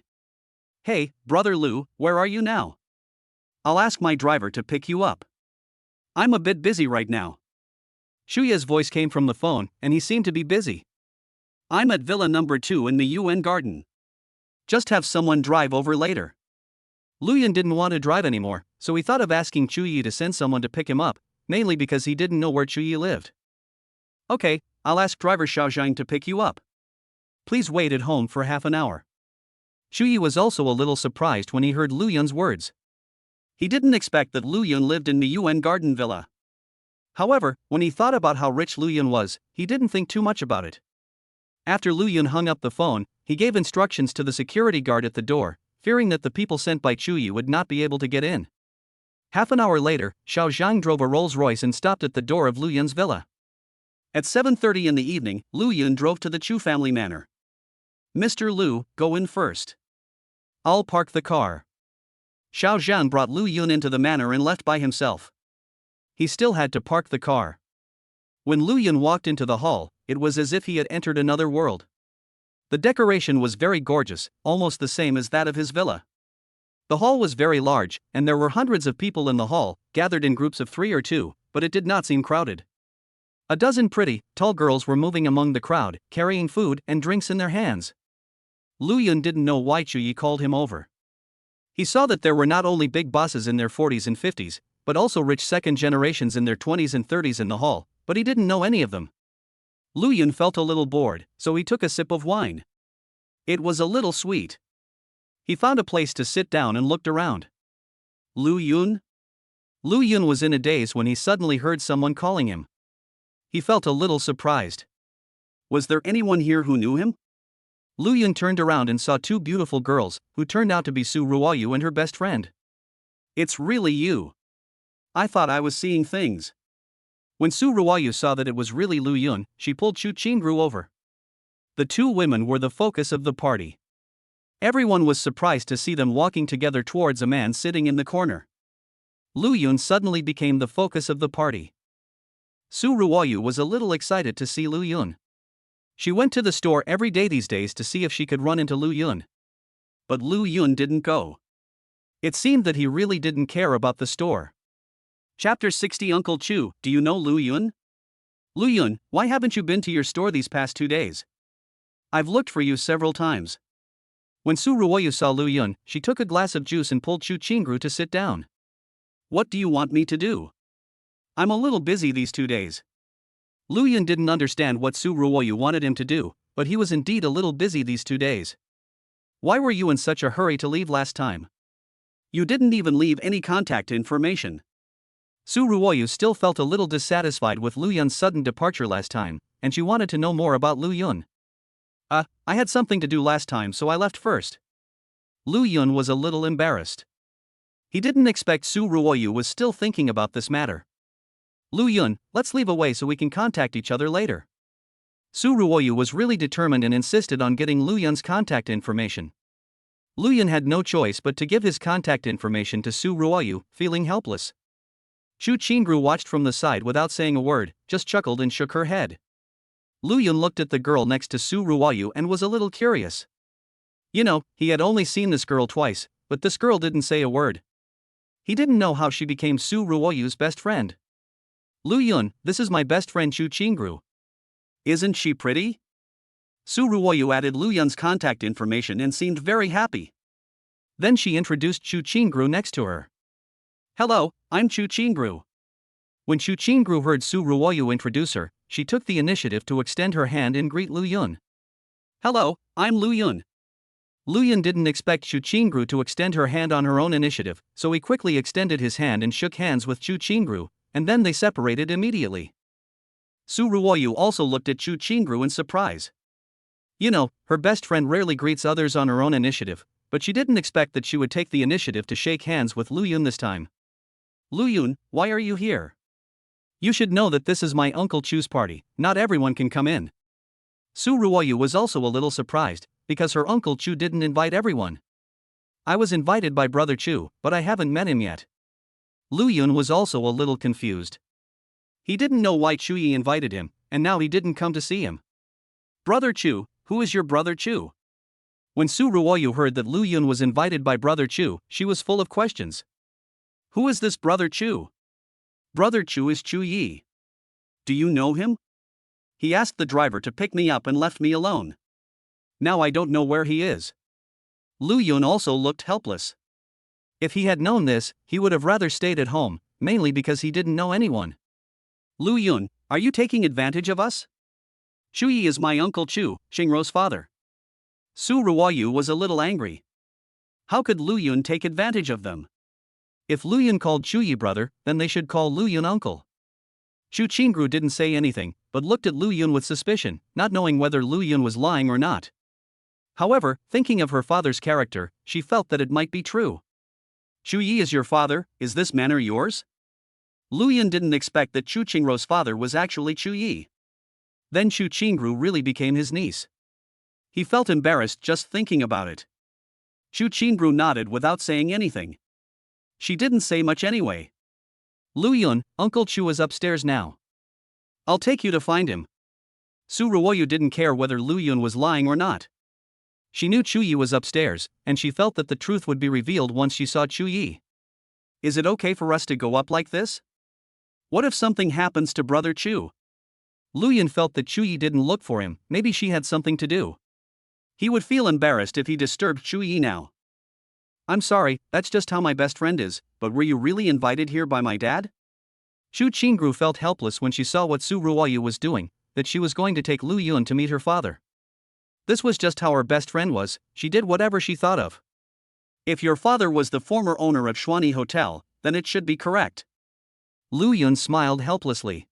Hey, brother Lu, where are you now? I'll ask my driver to pick you up. I'm a bit busy right now.
Shu Yi's voice came from the phone, and he seemed to be busy.
I'm at Villa number 2 in the UN Garden. Just have someone drive over later.
Lu Yun didn't want to drive anymore, so he thought of asking Chu Yi to send someone to pick him up, mainly because he didn't know where Chu Yi lived.
Okay, I'll ask driver Xiaozhang to pick you up. Please wait at home for half an hour.
Chu Yi was also a little surprised when he heard Lu Yun's words.
He didn't expect that Lu Yun lived in the UN Garden Villa.
However, when he thought about how rich Lu Yun was, he didn't think too much about it. After Lu Yun hung up the phone, he gave instructions to the security guard at the door, fearing that the people sent by Chu Yi would not be able to get in. Half an hour later, Xiao Zhang drove a Rolls-Royce and stopped at the door of Lu Yun's villa.
At 7:30 in the evening, Lu Yun drove to the Chu family manor. Mr. Lu, go in first.
I'll park the car.
Xiao Zhang brought Lu Yun into the manor and left by himself.
He still had to park the car. When Lu Yun walked into the hall, it was as if he had entered another world. The decoration was very gorgeous, almost the same as that of his villa. The hall was very large, and there were hundreds of people in the hall, gathered in groups of 3 or 2, but it did not seem crowded. A dozen pretty, tall girls were moving among the crowd, carrying food and drinks in their hands. Lu Yun didn't know why Chu Yi called him over. He saw that there were not only big bosses in their 40s and 50s, but also rich second generations in their 20s and 30s in the hall, but he didn't know any of them. Lu Yun felt a little bored, so he took a sip of wine. It was a little sweet. He found a place to sit down and looked around.
Lu Yun?
Lu Yun was in a daze when he suddenly heard someone calling him. He felt a little surprised.
Was there anyone here who knew him?
Lu Yun turned around and saw 2 beautiful girls, who turned out to be Su Ruoyu and her best friend.
It's really you. I thought I was seeing things.
When Su Ruoyu saw that it was really Lu Yun, she pulled Chu Qingru over. The 2 women were the focus of the party. Everyone was surprised to see them walking together towards a man sitting in the corner. Lu Yun suddenly became the focus of the party. Su Ruoyu was a little excited to see Lu Yun. She went to the store every day these days to see if she could run into Lu Yun.
But Lu Yun didn't go.
It seemed that he really didn't care about the store.
Chapter 60 Uncle Chu, do you know Lu Yun? Lu Yun, why haven't you been to your store these past 2 days? I've looked for you several times.
When Su Ruoyu saw Lu Yun, she took a glass of juice and pulled Chu Qingru to sit down.
What do you want me to do? I'm a little busy these 2 days.
Lu Yun didn't understand what Su Ruoyu wanted him to do, but he was indeed a little busy these 2 days. Why were you in such a hurry to leave last time?
You didn't even leave any contact information.
Su Ruoyu still felt a little dissatisfied with Lu Yun's sudden departure last time, and she wanted to know more about Lu Yun.
I had something to do last time, so I left first.
Lu Yun was a little embarrassed. He didn't expect Su Ruoyu was still thinking about this matter. Lu Yun, let's leave away so we can contact each other later. Su Ruoyu was really determined and insisted on getting Lu Yun's contact information. Lu Yun had no choice but to give his contact information to Su Ruoyu, feeling helpless. Chu Qingru watched from the side without saying a word, just chuckled and shook her head. Lu Yun looked at the girl next to Su Ruoyu and was a little curious. You know, he had only seen this girl twice, but this girl didn't say a word. He didn't know how she became Su Ruoyu's best friend. Lu Yun, this is my best friend Chu Qingru.
Isn't she pretty? Su Ruoyu added Lu Yun's contact information and seemed very happy.
Then she introduced Chu Qingru next to her.
Hello, I'm Chu Qingru.
When Chu Qingru heard Su Ruoyu introduce her, she took the initiative to extend her hand and greet Lu Yun.
Hello, I'm Lu Yun.
Lu Yun didn't expect Chu Qingru to extend her hand on her own initiative, so he quickly extended his hand and shook hands with Chu Qingru, and then they separated immediately. Su Ruoyu also looked at Chu Qingru in surprise. You know, her best friend rarely greets others on her own initiative, but she didn't expect that she would take the initiative to shake hands with Lu Yun this time. Lu Yun, why are you here? You should know that this is my Uncle Chu's party, not everyone can come in. Su Ruoyu was also a little surprised, because her Uncle Chu didn't invite everyone. I was invited by Brother Chu, but I haven't met him yet. Lu Yun was also a little confused. He didn't know why Chu Yi invited him, and now he didn't come to see him. Brother Chu, who is your Brother Chu? When Su Ruoyu heard that Lu Yun was invited by Brother Chu, she was full of questions. Who is this Brother Chu? Brother Chu is Chu Yi. Do you know him? He asked the driver to pick me up and left me alone. Now I don't know where he is. Lu Yun also looked helpless. If he had known this, he would have rather stayed at home, mainly because he didn't know anyone. Lu Yun, are you taking advantage of us? Chu Yi is my Uncle Chu, Xingrou's father. Su Ruoyu was a little angry. How could Lu Yun take advantage of them? If Lu Yun called Chu Yi brother, then they should call Lu Yun uncle. Chu Qingru didn't say anything, but looked at Lu Yun with suspicion, not knowing whether Lu Yun was lying or not. However, thinking of her father's character, she felt that it might be true. Chu Yi is your father, is this manner yours? Lu Yun didn't expect that Chu Qingru's father was actually Chu Yi. Then Chu Qingru really became his niece. He felt embarrassed just thinking about it. Chu Qingru nodded without saying anything. She didn't say much anyway. Lu Yun, Uncle Chu is upstairs now. I'll take you to find him. Su Ruoyu didn't care whether Lu Yun was lying or not. She knew Chu Yi was upstairs, and she felt that the truth would be revealed once she saw Chu Yi. Is it okay for us to go up like this? What if something happens to Brother Chu? Lu Yun felt that Chu Yi didn't look for him, maybe she had something to do. He would feel embarrassed if he disturbed Chu Yi now. I'm sorry, that's just how my best friend is, but were you really invited here by my dad? Chu Qingru felt helpless when she saw what Su Ruoyu was doing, that she was going to take Lu Yun to meet her father. This was just how her best friend was, she did whatever she thought of. If your father was the former owner of Xuanyi Hotel, then it should be correct. Lu Yun smiled helplessly.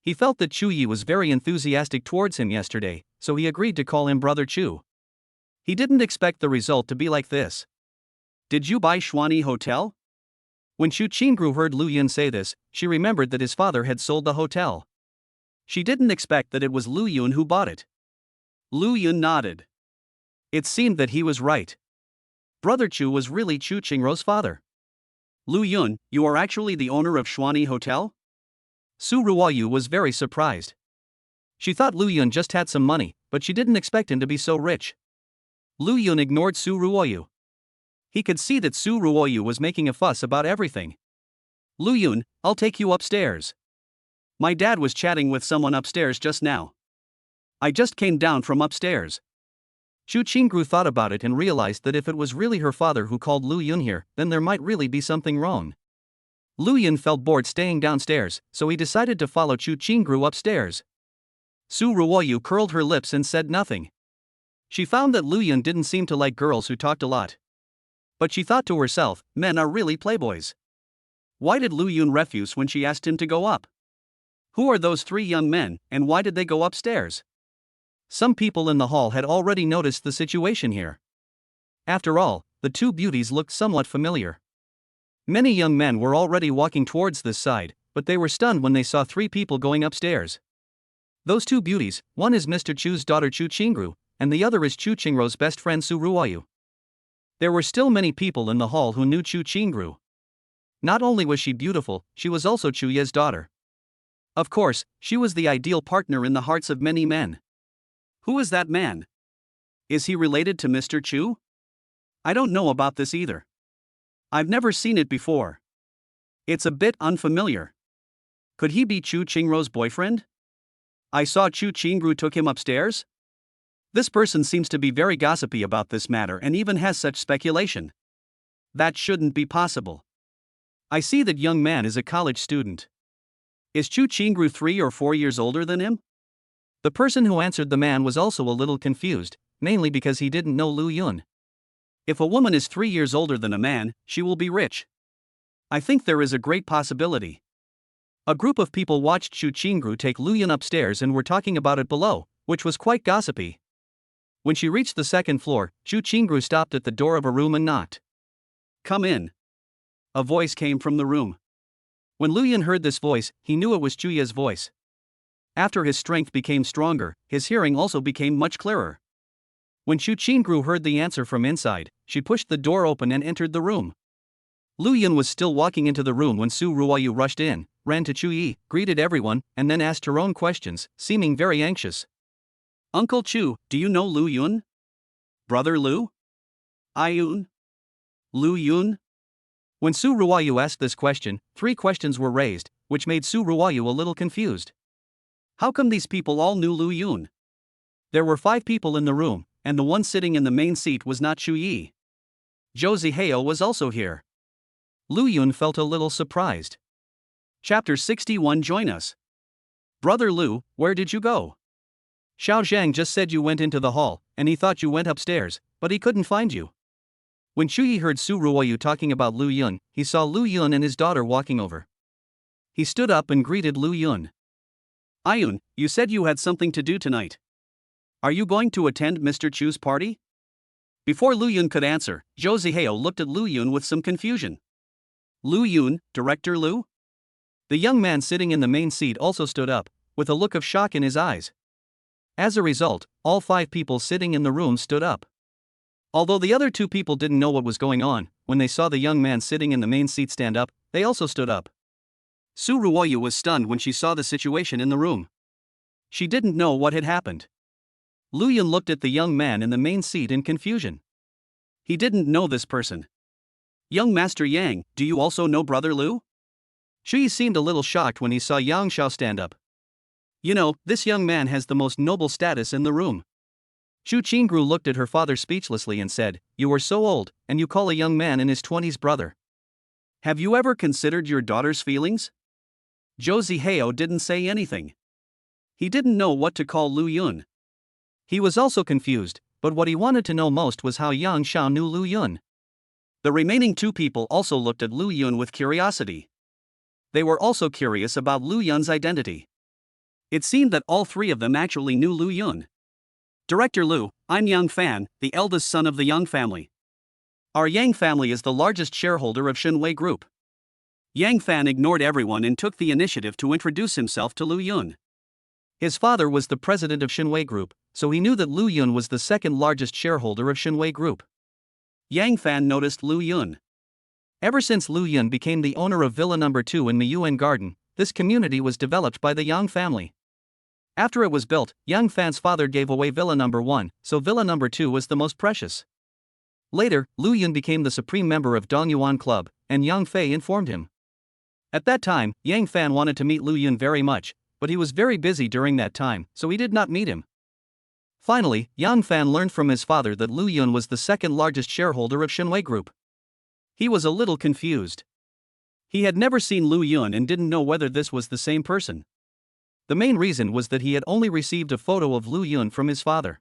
He felt that Chu Yi was very enthusiastic towards him yesterday, so he agreed to call him Brother Chu. He didn't expect the result to be like this. Did you buy Xuanyi Hotel? When Chu Qingru heard Lu Yun say this, she remembered that his father had sold the hotel. She didn't expect that it was Lu Yun who bought it. Lu Yun nodded. It seemed that he was right. Brother Chu was really Chu Qingrou's father. Lu Yun, you are actually the owner of Xuanyi Hotel? Su Ruoyu was very surprised. She thought Lu Yun just had some money, but she didn't expect him to be so rich. Lu Yun ignored Su Ruoyu. He could see that Su Ruoyu was making a fuss about everything. Lu Yun, I'll take you upstairs. My dad was chatting with someone upstairs just now. I just came down from upstairs. Chu Qingru thought about it and realized that if it was really her father who called Lu Yun here, then there might really be something wrong. Lu Yun felt bored staying downstairs, so he decided to follow Chu Qingru upstairs. Su Ruoyu curled her lips and said nothing. She found that Lu Yun didn't seem to like girls who talked a lot. But she thought to herself, men are really playboys. Why did Lu Yun refuse when she asked him to go up? Who are those three young men, and why did they go upstairs? Some people in the hall had already noticed the situation here. After all, the two beauties looked somewhat familiar. Many young men were already walking towards this side, but they were stunned when they saw three people going upstairs. Those two beauties, one is Mr. Chu's daughter Chu Qingru, and the other is Chu Qingrou's best friend Su Ruoyu. There were still many people in the hall who knew Chu Qingru. Not only was she beautiful, she was also Chu Ye's daughter. Of course, she was the ideal partner in the hearts of many men. Who is that man? Is he related to Mr. Chu? I don't know about this either. I've never seen it before. It's a bit unfamiliar. Could he be Chu Qingrou's boyfriend? I saw Chu Qingru took him upstairs? This person seems to be very gossipy about this matter and even has such speculation. That shouldn't be possible. I see that young man is a college student. Is Chu Qingru 3 or 4 years older than him? The person who answered the man was also a little confused, mainly because he didn't know Lu Yun. If a woman is 3 years older than a man, she will be rich. I think there is a great possibility. A group of people watched Chu Qingru take Lu Yun upstairs and were talking about it below, which was quite gossipy. When she reached the second floor, Chu Qingru stopped at the door of a room and knocked.
Come in.
A voice came from the room. When Lu Yun heard this voice, he knew it was Chuya's voice. After his strength became stronger, his hearing also became much clearer. When Chu Qingru heard the answer from inside, she pushed the door open and entered the room. Lu Yun was still walking into the room when Su Ruoyu rushed in, ran to Chu Yi, greeted everyone, and then asked her own questions, seeming very anxious.
Uncle Chu, do you know Lu Yun? Brother Lu? Ayun? Lu Yun?
When Su Ruoyu asked this question, 3 questions were raised, which made Su Ruoyu a little confused.
How come these people all knew Lu Yun?
There were 5 people in the room, and the one sitting in the main seat was not Chu Yi. Zhou Zihao was also here. Lu Yun felt a little surprised.
Chapter 61. Join us. Brother Lu, where did you go?
Xiao Zhang just said you went into the hall, and he thought you went upstairs, but he couldn't find you. When Chu Yi heard Su Ruoyu talking about Lu Yun, he saw Lu Yun and his daughter walking over. He stood up and greeted Lu Yun.
Ayun, you said you had something to do tonight. Are you going to attend Mr. Chu's party? Before Lu Yun could answer, Zhou Zihao looked at Lu Yun with some confusion. Lu Yun, Director Lu?
The young man sitting in the main seat also stood up, with a look of shock in his eyes. As a result, all 5 people sitting in the room stood up. Although the other 2 people didn't know what was going on, when they saw the young man sitting in the main seat stand up, they also stood up.
Su Ruoyu was stunned when she saw the situation in the room.
She didn't know what had happened. Lu Yun looked at the young man in the main seat in confusion.
He didn't know this person. Young Master Yang, do you also know Brother Lu?
Shu Yi seemed a little shocked when he saw Yang Xiao stand up. You know, this young man has the most noble status in the room. Chu Qingru looked at her father speechlessly and said, You are so old, and you call a young man in his 20s brother.
Have you ever considered your daughter's feelings? Zhou Zihao didn't say anything. He didn't know what to call Lu Yun.
He was also confused, but what he wanted to know most was how Yang Xiao knew Lu Yun.
The remaining 2 people also looked at Lu Yun with curiosity. They were also curious about Lu Yun's identity. It seemed that all 3 of them actually knew Lu Yun. Director Lu, I'm Yang Fan, the eldest son of the Yang family. Our Yang family is the largest shareholder of Shenwei Group. Yang Fan ignored everyone and took the initiative to introduce himself to Lu Yun.
His father was the president of Shenwei Group, so he knew that Lu Yun was the 2nd largest shareholder of Shenwei Group.
Yang Fan noticed Lu Yun.
Ever since Lu Yun became the owner of Villa No. 2 in Miyuan Garden, this community was developed by the Yang family. After it was built, Yang Fan's father gave away Villa No. 1, so Villa No. 2 was the most precious. Later, Lu Yun became the supreme member of Dongyuan Club, and Yang Fei informed him. At that time, Yang Fan wanted to meet Lu Yun very much, but he was very busy during that time, so he did not meet him. Finally, Yang Fan learned from his father that Lu Yun was the 2nd largest shareholder of Shenwei Group. He was a little confused. He had never seen Lu Yun and didn't know whether this was the same person. The main reason was that he had only received a photo of Lu Yun from his father.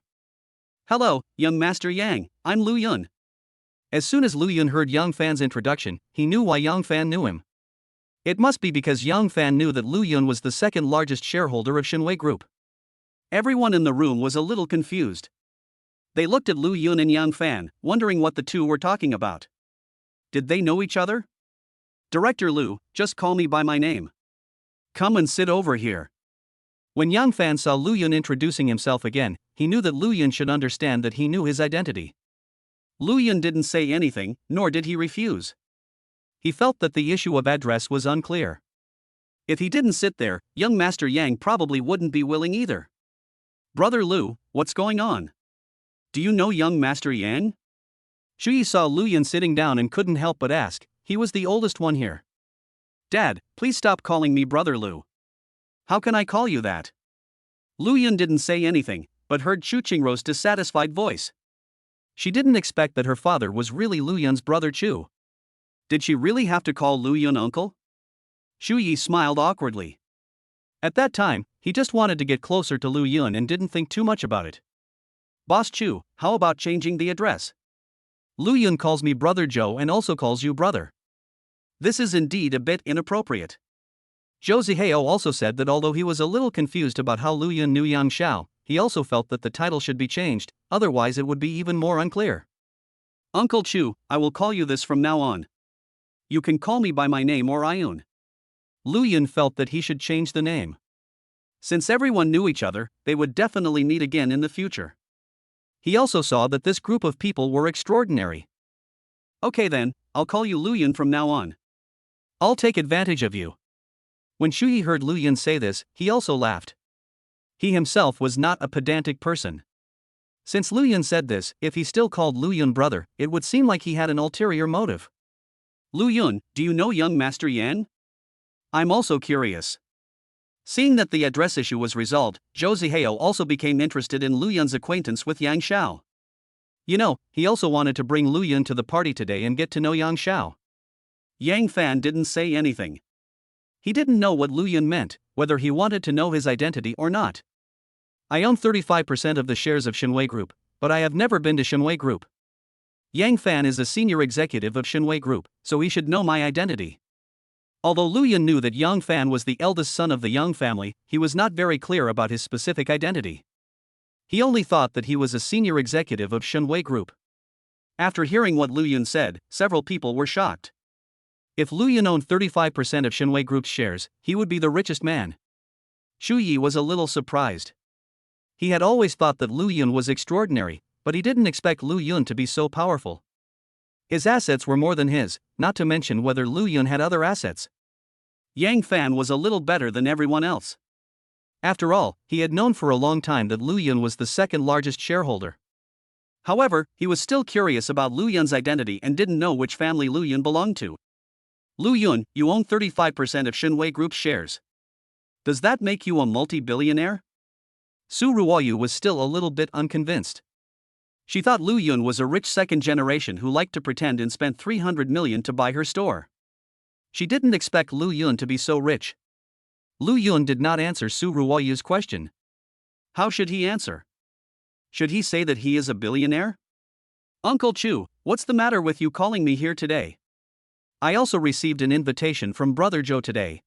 Hello, young Master Yang, I'm Lu Yun.
As soon as Lu Yun heard Yang Fan's introduction, he knew why Yang Fan knew him. It must be because Yang Fan knew that Lu Yun was the 2nd largest shareholder of Shenwei Group.
Everyone in the room was a little confused. They looked at Lu Yun and Yang Fan, wondering what the 2 were talking about. Did they know each other? Director Lu, just call me by my name. Come and sit over here.
When Yang Fan saw Lu Yun introducing himself again, he knew that Lu Yun should understand that he knew his identity.
Lu Yun didn't say anything, nor did he refuse.
He felt that the issue of address was unclear.
If he didn't sit there, young Master Yang probably wouldn't be willing either. Brother Lu, what's going on? Do you know young Master Yang?
Shu Yi saw Lu Yun sitting down and couldn't help but ask. He was the oldest one here.
Dad, please stop calling me Brother Lu. How can I call you that? Lu Yun didn't say anything, but heard Chu Qingru's dissatisfied voice.
She didn't expect that her father was really Lu Yun's brother Chu.
Did she really have to call Lu Yun uncle? Shu Yi smiled awkwardly.
At that time, he just wanted to get closer to Lu Yun and didn't think too much about it.
Boss Chu, how about changing the address?
Lu Yun calls me Brother Zhou and also calls you brother.
This is indeed a bit inappropriate.
Zhou Zihao also said that although he was a little confused about how Lu Yun knew Yang Xiao, he also felt that the title should be changed, otherwise it would be even more unclear.
Uncle Chu, I will call you this from now on. You can call me by my name or Ayun.
Lu Yun felt that he should change the name.
Since everyone knew each other, they would definitely meet again in the future.
He also saw that this group of people were extraordinary.
Okay then, I'll call you Lu Yun from now on.
I'll take advantage of you. When Shu Yi heard Lu Yun say this, he also laughed. He himself was not a pedantic person. Since Lu Yun said this, if he still called Lu Yun brother, it would seem like he had an ulterior motive.
Lu Yun, do you know young Master Yan? I'm also curious. Seeing that the address issue was resolved, Zhou Zihao also became interested in Lu Yun's acquaintance with Yang Xiao.
You know, he also wanted to bring Lu Yun to the party today and get to know Yang Xiao.
Yang Fan didn't say anything.
He didn't know what Lu Yun meant, whether he wanted to know his identity or not. I own 35% of the shares of Shenwei Group, but I have never been to Shenwei Group. Yang Fan is a senior executive of Shenwei Group, so he should know my identity. Although Lu Yun knew that Yang Fan was the eldest son of the Yang family, he was not very clear about his specific identity. He only thought that he was a senior executive of Shenwei Group.
After hearing what Lu Yun said, several people were shocked.
If Lu Yun owned 35% of Shenwei Group's shares, he would be the richest man. Shu Yi was a little surprised. He had always thought that Lu Yun was extraordinary, but he didn't expect Lu Yun to be so powerful. His assets were more than his, not to mention whether Lu Yun had other assets.
Yang Fan was a little better than everyone else.
After all, he had known for a long time that Lu Yun was the second largest shareholder.
However, he was still curious about Lu Yun's identity and didn't know which family Lu Yun belonged to. Lu Yun, you own 35% of Shenwei Group's shares. Does that make you a multi-billionaire?
Su Ruoyu was still a little bit unconvinced.
She thought Lu Yun was a rich second generation who liked to pretend and spent 300 million to buy her store.
She didn't expect Lu Yun to be so rich. Lu Yun did not answer Su Ruoyu's question.
How should he answer? Should he say that he is a billionaire? Uncle Chu, what's the matter with you calling me here today?
I also received an invitation from Brother Joe today.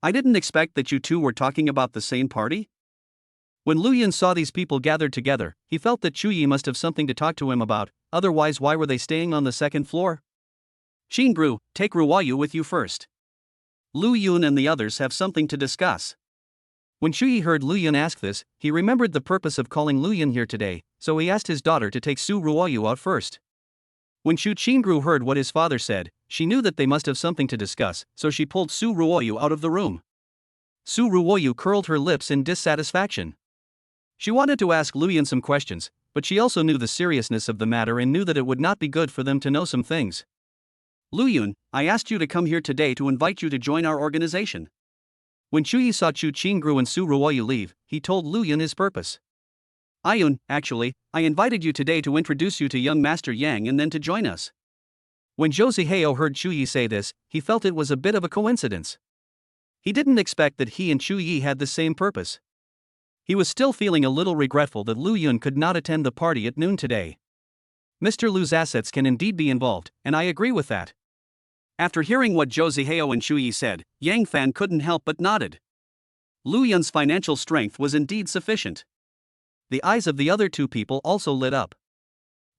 I didn't expect that you two were talking about the same party.
When Lu Yun saw these people gathered together, he felt that Chu Yi must have something to talk to him about, otherwise why were they staying on the second floor?
Xinbru, take Ruoyu with you first. Lu Yun and the others have something to discuss.
When Chu Yi heard Lu Yun ask this, he remembered the purpose of calling Lu Yun here today, so he asked his daughter to take Su Ruoyu out first. When Xu Qingru heard what his father said, she knew that they must have something to discuss, so she pulled Su Ruoyu out of the room. Su Ruoyu curled her lips in dissatisfaction. She wanted to ask Lu Yun some questions, but she also knew the seriousness of the matter and knew that it would not be good for them to know some things.
Lu Yun, I asked you to come here today to invite you to join our organization.
When Chu Yi saw Xu Qingru and Su Ruoyu leave, he told Lu Yun his purpose.
Ayun, actually, I invited you today to introduce you to young Master Yang and then to join us.
When Zhou Zihao heard Chu Yi say this, he felt it was a bit of a coincidence. He didn't expect that he and Chu Yi had the same purpose. He was still feeling a little regretful that Lu Yun could not attend the party at noon today. Mr. Lu's assets can indeed be involved, and I agree with that.
After hearing what Zhou Zihao and Chu Yi said, Yang Fan couldn't help but nodded. Lu Yun's financial strength was indeed sufficient.
The eyes of the other two people also lit up.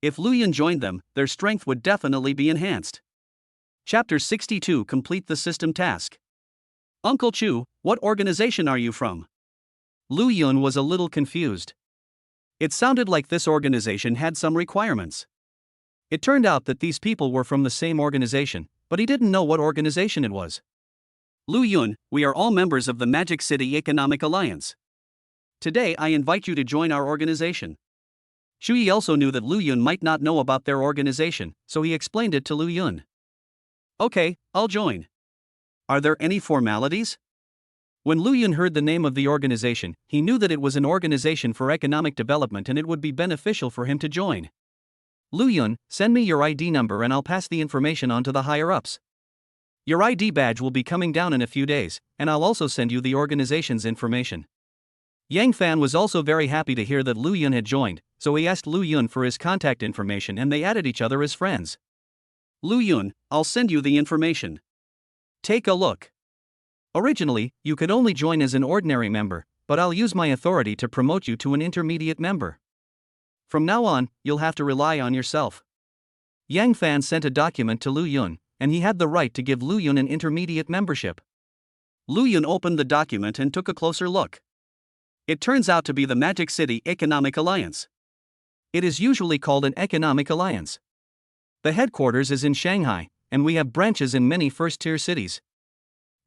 If Lu Yun joined them, their strength would definitely be enhanced. Chapter 62 Complete the System Task. Uncle Chu, what organization are you from?
Lu Yun was a little confused.
It sounded like this organization had some requirements.
It turned out that these people were from the same organization, but he didn't know what organization it was.
Lu Yun, we are all members of the Magic City Economic Alliance. Today I invite you to join our organization.
Chu Yi also knew that Lu Yun might not know about their organization, so he explained it to Lu Yun.
Okay, I'll join. Are there any formalities?
When Lu Yun heard the name of the organization, he knew that it was an organization for economic development and it would be beneficial for him to join. Lu Yun, send me your ID number and I'll pass the information on to the higher-ups. Your ID badge will be coming down in a few days, and I'll also send you the organization's information. Yang Fan was also very happy to hear that Lu Yun had joined, so he asked Lu Yun for his contact information and they added each other as friends.
Lu Yun, I'll send you the information. Take a look.
Originally, you could only join as an ordinary member, but I'll use my authority to promote you to an intermediate member. From now on, you'll have to rely on yourself. Yang Fan sent a document to Lu Yun, and he had the right to give Lu Yun an intermediate membership.
Lu Yun opened the document and took a closer look. It turns out to be the Magic City Economic Alliance.
It is usually called an economic alliance. The headquarters is in Shanghai, and we have branches in many first-tier cities.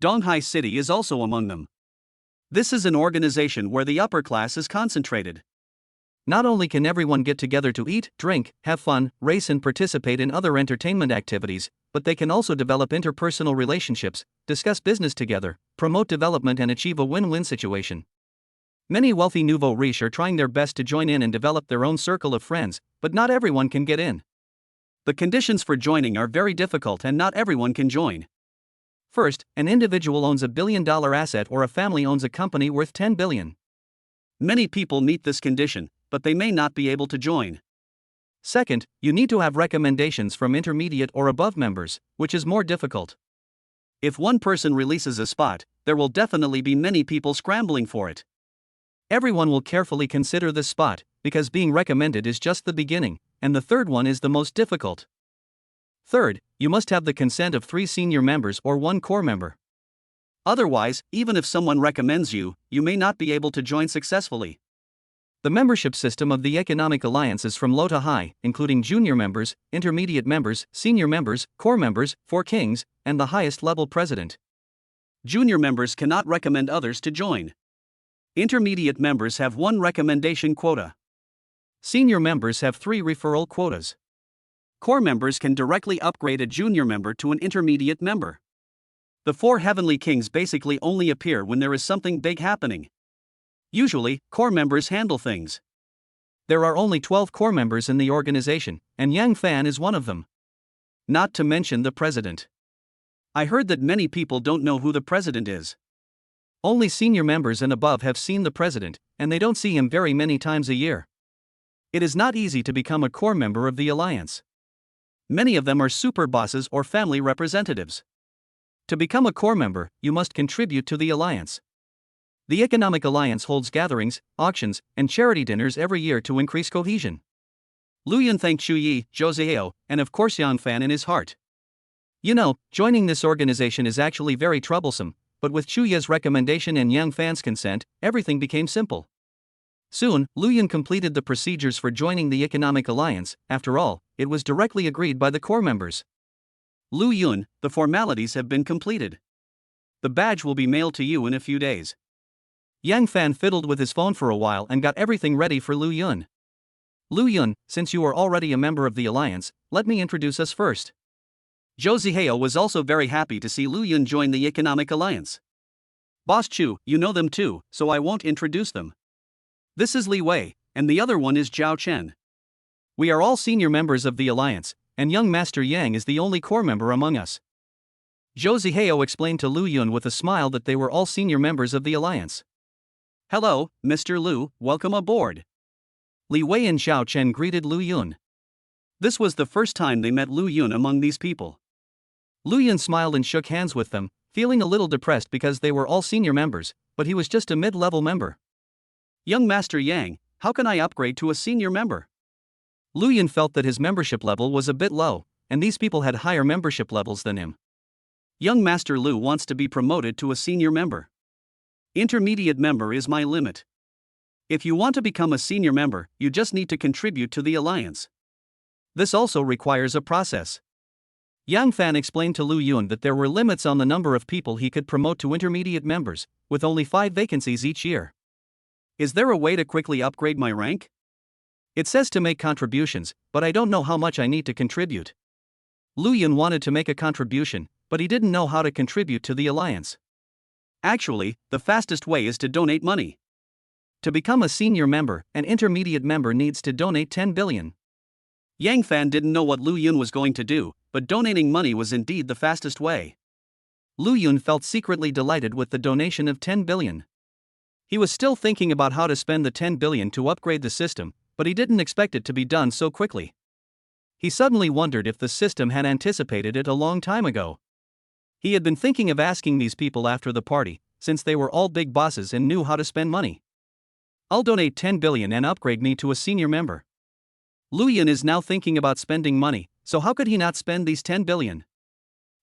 Donghai City is also among them. This is an organization where the upper class is concentrated.
Not only can everyone get together to eat, drink, have fun, race and participate in other entertainment activities, but they can also develop interpersonal relationships, discuss business together, promote development and achieve a win-win situation. Many wealthy nouveau riche are trying their best to join in and develop their own circle of friends, but not everyone can get in.
The conditions for joining are very difficult and not everyone can join.
First, an individual owns $1 billion asset or a family owns a company worth $10 billion.
Many people meet this condition, but they may not be able to join.
Second, you need to have recommendations from intermediate or above members, which is more difficult.
If one person releases a spot, there will definitely be many people scrambling for it.
Everyone will carefully consider this spot, because being recommended is just the beginning, and the third one is the most difficult. Third, you must have the consent of 3 senior members or 1 core member.
Otherwise, even if someone recommends you, you may not be able to join successfully.
The membership system of the Economic Alliance is from low to high, including junior members, intermediate members, senior members, core members, 4 kings, and the highest level president.
Junior members cannot recommend others to join. Intermediate members have 1 recommendation quota.
Senior members have 3 referral quotas.
Core members can directly upgrade a junior member to an intermediate member. The 4 heavenly kings basically only appear when there is something big happening. Usually, core members handle things.
There are only 12 core members in the organization, and Yang Fan is one of them. Not to mention the president.
I heard that many people don't know who the president is.
Only senior members and above have seen the president, and they don't see him very many times a year. It is not easy to become a core member of the alliance.
Many of them are super bosses or family representatives.
To become a core member, you must contribute to the alliance. The Economic Alliance holds gatherings, auctions, and charity dinners every year to increase cohesion.
Lu Yun thanked Chu Yi, Zhou Zihao, and of course Yang Fan in his heart.
You know, joining this organization is actually very troublesome, but with Chu Yi's recommendation and Yang Fan's consent, everything became simple. Soon, Lu Yun completed the procedures for joining the Economic Alliance. After all, it was directly agreed by the core members.
Lu Yun, the formalities have been completed. The badge will be mailed to you in a few days.
Yang Fan fiddled with his phone for a while and got everything ready for Lu Yun. Lu Yun, since you are already a member of the alliance, let me introduce us first.
Zhou Zihao was also very happy to see Lu Yun join the Economic Alliance. Boss Chu, you know them too, so I won't introduce them. This is Li Wei, and the other one is Zhao Chen.
We are all senior members of the alliance, and young Master Yang is the only core member among us. Zhou Zihao explained to Lu Yun with a smile that they were all senior members of the alliance.
Hello, Mr. Lu, welcome aboard.
Li Wei and Zhao Chen greeted Lu Yun.
This was the first time they met Lu Yun among these people.
Lu Yun smiled and shook hands with them, feeling a little depressed because they were all senior members, but he was just a mid-level member.
Young Master Yang, how can I upgrade to a senior member?
Lu Yun felt that his membership level was a bit low, and these people had higher membership levels than him.
Young Master Lu wants to be promoted to a senior member. Intermediate member is my limit. If you want to become a senior member, you just need to contribute to the alliance.
This also requires a process. Yang Fan explained to Lu Yun that there were limits on the number of people he could promote to intermediate members, with only 5 vacancies each year.
Is there a way to quickly upgrade my rank?
It says to make contributions, but I don't know how much I need to contribute. Lu Yun wanted to make a contribution, but he didn't know how to contribute to the alliance.
Actually, the fastest way is to donate money.
To become a senior member, an intermediate member needs to donate 10 billion.
Yang Fan didn't know what Lu Yun was going to do, but donating money was indeed the fastest way.
Lu Yun felt secretly delighted with the donation of 10 billion. He was still thinking about how to spend the 10 billion to upgrade the system, but he didn't expect it to be done so quickly. He suddenly wondered if the system had anticipated it a long time ago. He had been thinking of asking these people after the party, since they were all big bosses and knew how to spend money. I'll donate 10 billion and upgrade me to a senior member. Lu Yun is now thinking about spending money, so how could he not spend these 10 billion?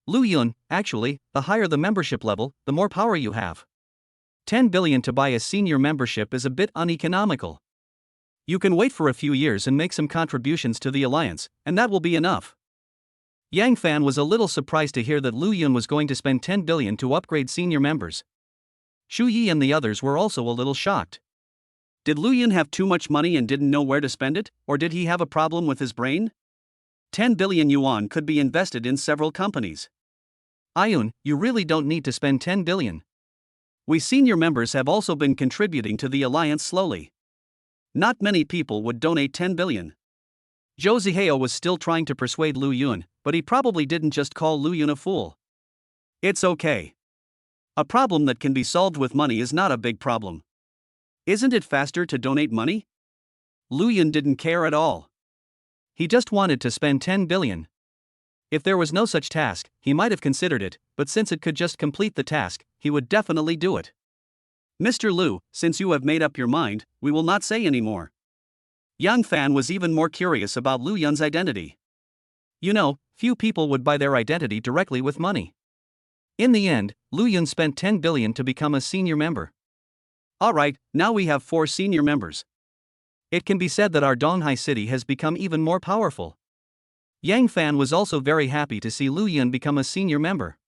Lu Yun, actually, the higher the membership level, the more power you have. 10 billion to buy a senior membership is a bit uneconomical. You can wait for a few years and make some contributions to the alliance, and that will be enough. Yang Fan was a little surprised to hear that Lu Yun was going to spend 10 billion to upgrade senior members. Shu Yi and the others were also a little shocked.
Did Lu Yun have too much money and didn't know where to spend it, or did he have a problem with his brain? 10 billion yuan could be invested in several companies.
Ayun, you really don't need to spend 10 billion.
We senior members have also been contributing to the alliance slowly. Not many people would donate 10 billion. Zhou Zihao was still trying to persuade Lu Yun, but he probably didn't just call Lu Yun a fool. It's okay. A problem that can be solved with money is not a big problem. Isn't it faster to donate money? Lu Yun didn't care at all.
He just wanted to spend 10 billion. If there was no such task, he might have considered it, but since it could just complete the task, he would definitely do it.
Mr. Lu, since you have made up your mind, we will not say any more. Yang Fan was even more curious about Lu Yun's identity.
You know, few people would buy their identity directly with money. In the end, Lu Yun spent 10 billion to become a senior member.
Alright, now we have 4 senior members.
It can be said that our Donghai city has become even more powerful. Yang Fan was also very happy to see Lu Yun become a senior member.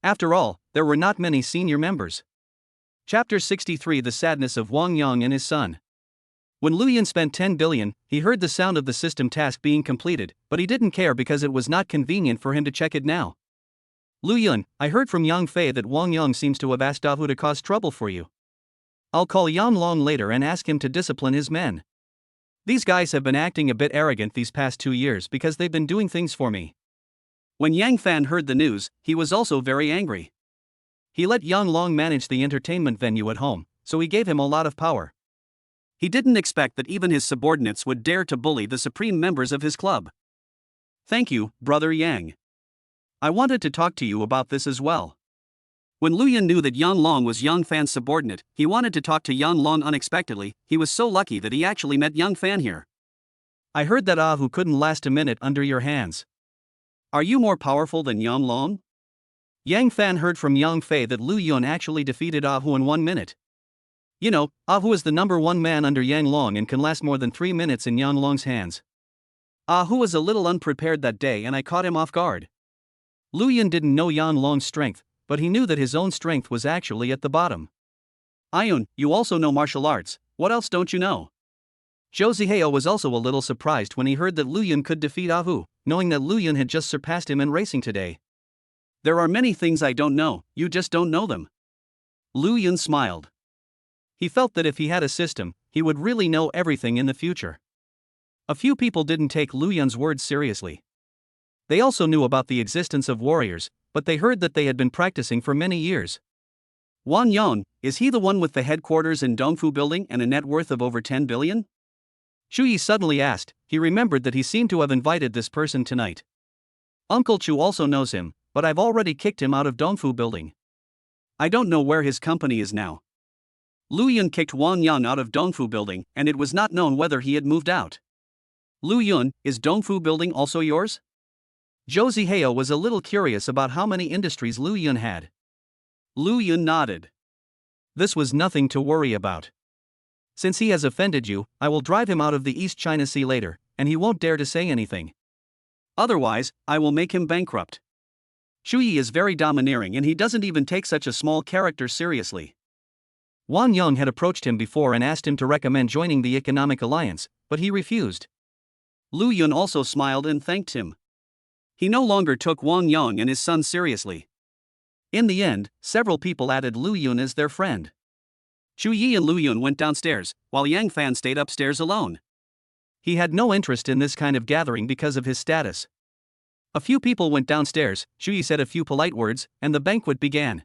After all, there were not many senior members. Chapter 63: The Sadness of Wang Yang and His Son. When Lu Yun spent 10 billion, he heard the sound of the system task being completed, but he didn't care because it was not convenient for him to check it now. Lu Yun, I heard from Yang Fei that Wang Yang seems to have asked Dahu to cause trouble for you. I'll call Yan Long later and ask him to discipline his men. These guys have been acting a bit arrogant these past 2 years because they've been doing things for me.
When Yang Fan heard the news, he was also very angry.
He let Yang Long manage the entertainment venue at home, so he gave him a lot of power.
He didn't expect that even his subordinates would dare to bully the supreme members of his club. Thank you, Brother Yang. I wanted to talk to you about this as well. When Lu Yun knew that Yang Long was Yang Fan's subordinate, he wanted to talk to Yang Long unexpectedly. He was so lucky that he actually met Yang Fan here.
I heard that Ahu couldn't last a minute under your hands.
Are you more powerful than Yang Long?
Yang Fan heard from Yang Fei that Lu Yun actually defeated Ahu in 1 minute. You know, Ahu is the number 1 man under Yang Long and can last more than 3 minutes in Yang Long's hands.
Ahu was a little unprepared that day and I caught him off guard.
Lu Yun didn't know Yang Long's strength, but he knew that his own strength was actually at the bottom.
Ayun, you also know martial arts, what else don't you know?
Zhou Zihao was also a little surprised when he heard that Lu Yun could defeat Ahu, knowing that Lu Yun had just surpassed him in racing today.
There are many things I don't know, you just don't know them. Lu Yun smiled.
He felt that if he had a system, he would really know everything in the future. A few people didn't take Lu Yun's words seriously. They also knew about the existence of warriors, but they heard that they had been practicing for many years.
Wang Yang, is he the one with the headquarters in Dongfu building and a net worth of over 10 billion?
Shu Yi suddenly asked. He remembered that he seemed to have invited this person tonight. Uncle Chu also knows him, but I've already kicked him out of Dongfu building.
I don't know where his company is now. Lu Yun kicked Wang Yang out of Dongfu building and it was not known whether he had moved out. Lu Yun, is Dongfu building also yours?
Zhou Zihao was a little curious about how many industries Lu Yun had.
Lu Yun nodded.
This was nothing to worry about. Since he has offended you, I will drive him out of the East China Sea later, and he won't dare to say anything.
Otherwise, I will make him bankrupt. Shu Yi is very domineering and he doesn't even take such a small character seriously.
Wang Yang had approached him before and asked him to recommend joining the Economic Alliance, but he refused.
Lu Yun also smiled and thanked him. He no longer took Wang Yang and his son seriously. In the end, several people added Lu Yun as their friend. Chu Yi and Lu Yun went downstairs, while Yang Fan stayed upstairs alone.
He had no interest in this kind of gathering because of his status. A few people went downstairs, Chu Yi said a few polite words, and the banquet began.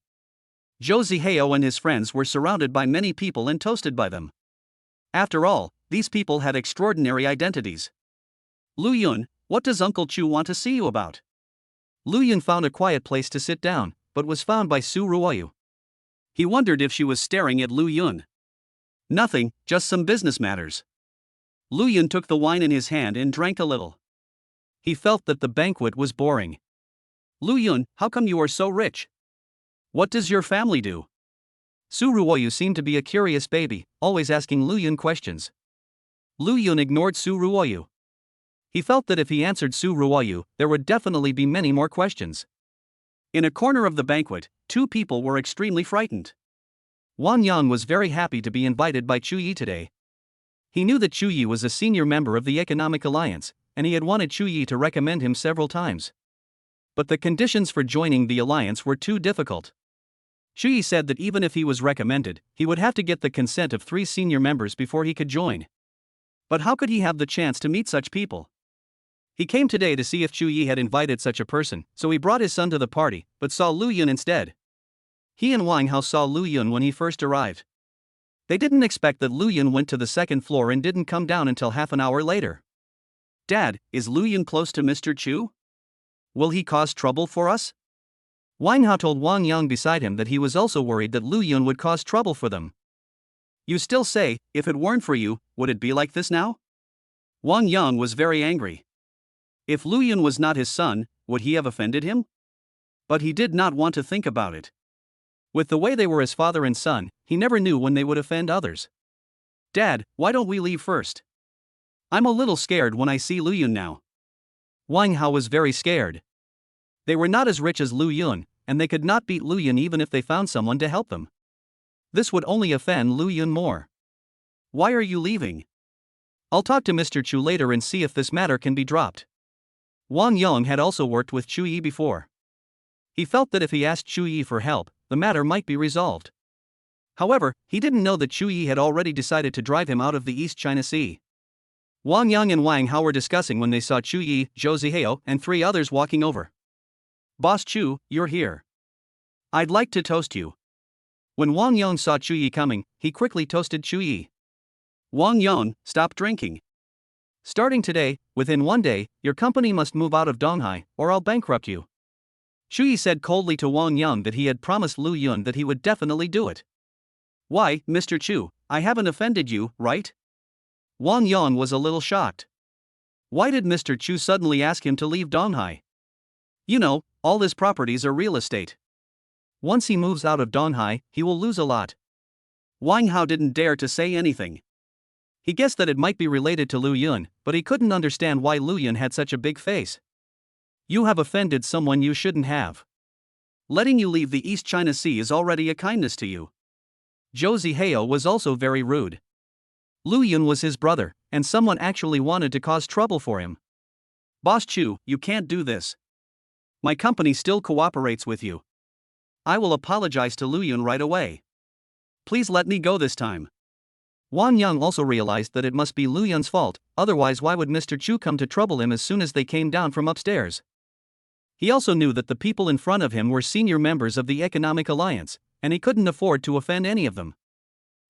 Zhou Zihao and his friends were surrounded by many people and toasted by them. After all, these people had extraordinary identities. Lu Yun, what does Uncle Chu want to see you about? Lu Yun found a quiet place to sit down, but was found by Su Ruoyu.
He wondered if she was staring at Lu Yun. Nothing, just some business matters. Lu Yun took the wine in his hand and drank a little.
He felt that the banquet was boring.
Lu Yun, how come you are so rich? What does your family do?
Su Ruoyu seemed to be a curious baby, always asking Lu Yun questions. Lu Yun ignored Su Ruoyu. He felt that if he answered Su Ruoyu, there would definitely be many more questions.
In a corner of the banquet, two people were extremely frightened.
Wang Yang was very happy to be invited by Chu Yi today. He knew that Chu Yi was a senior member of the Economic Alliance, and he had wanted Chu Yi to recommend him several times. But the conditions for joining the alliance were too difficult. Chu Yi said that even if he was recommended, he would have to get the consent of 3 senior members before he could join. But how could he have the chance to meet such people? He came today to see if Chu Yi had invited such a person, so he brought his son to the party, but saw Lu Yun instead. He and Wang Hao saw Lu Yun when he first arrived. They didn't expect that Lu Yun went to the second floor and didn't come down until half an hour later.
Dad, is Lu Yun close to Mr. Chu? Will he cause trouble for us?
Wang Hao told Wang Yang beside him that he was also worried that Lu Yun would cause trouble for them.
You still say, if it weren't for you, would it be like this now? Wang Yang was very angry. If Lu Yun was not his son, would he have offended him? But he did not want to think about it. With the way they were as father and son, he never knew when they would offend others. Dad, why don't we leave first? I'm a little scared when I see Lu Yun now.
Wang Hao was very scared. They were not as rich as Lu Yun, and they could not beat Lu Yun even if they found someone to help them. This would only offend Lu Yun more.
Why are you leaving?
I'll talk to Mr. Chu later and see if this matter can be dropped. Wang Yang had also worked with Chu Yi before. He felt that if he asked Chu Yi for help, the matter might be resolved. However, he didn't know that Chu Yi had already decided to drive him out of the East China Sea. Wang Yang and Wang Hao were discussing when they saw Chu Yi, Zhou Zihao, and 3 others walking over.
Boss Chu, you're here. I'd like to toast you.
When Wang Yang saw Chu Yi coming, he quickly toasted Chu Yi.
Wang Yang, stop drinking.
Starting today, within 1 day, your company must move out of Donghai, or I'll bankrupt you. Chu Yi said coldly to Wang Yang that he had promised Lu Yun that he would definitely do it.
Why, Mr. Chu, I haven't offended you, right?
Wang Yang was a little shocked.
Why did Mr. Chu suddenly ask him to leave Donghai? You know, all his properties are real estate.
Once he moves out of Donghai, he will lose a lot.
Wang Hao didn't dare to say anything.
He guessed that it might be related to Lu Yun, but he couldn't understand why Lu Yun had such a big face. You have offended someone you shouldn't have.
Letting you leave the East China Sea is already a kindness to you.
Zhou Zihao was also very rude. Lu Yun was his brother, and someone actually wanted to cause trouble for him.
Boss Chu, you can't do this. My company still cooperates with you. I will apologize to Lu Yun right away. Please let me go this time.
Wang Yang also realized that it must be Lu Yun's fault, otherwise why would Mr. Chu come to trouble him as soon as they came down from upstairs? He also knew that the people in front of him were senior members of the Economic Alliance, and he couldn't afford to offend any of them.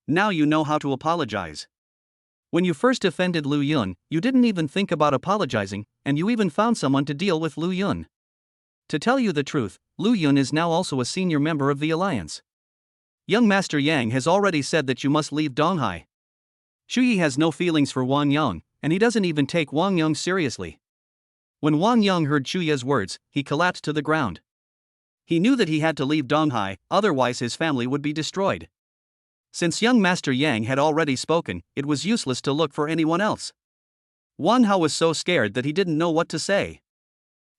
Now you know how to apologize.
When you first offended Lu Yun, you didn't even think about apologizing, and you even found someone to deal with Lu Yun. To tell you the truth, Lu Yun is now also a senior member of the alliance. Young Master Yang has already said that you must leave Donghai. Chu Yi has no feelings for Wang Yang, and he doesn't even take Wang Yang seriously. When Wang Yang heard Chu Yi's words, he collapsed to the ground.
He knew that he had to leave Donghai, otherwise his family would be destroyed. Since young Master Yang had already spoken, it was useless to look for anyone else. Wang Hao was so scared that he didn't know what to say.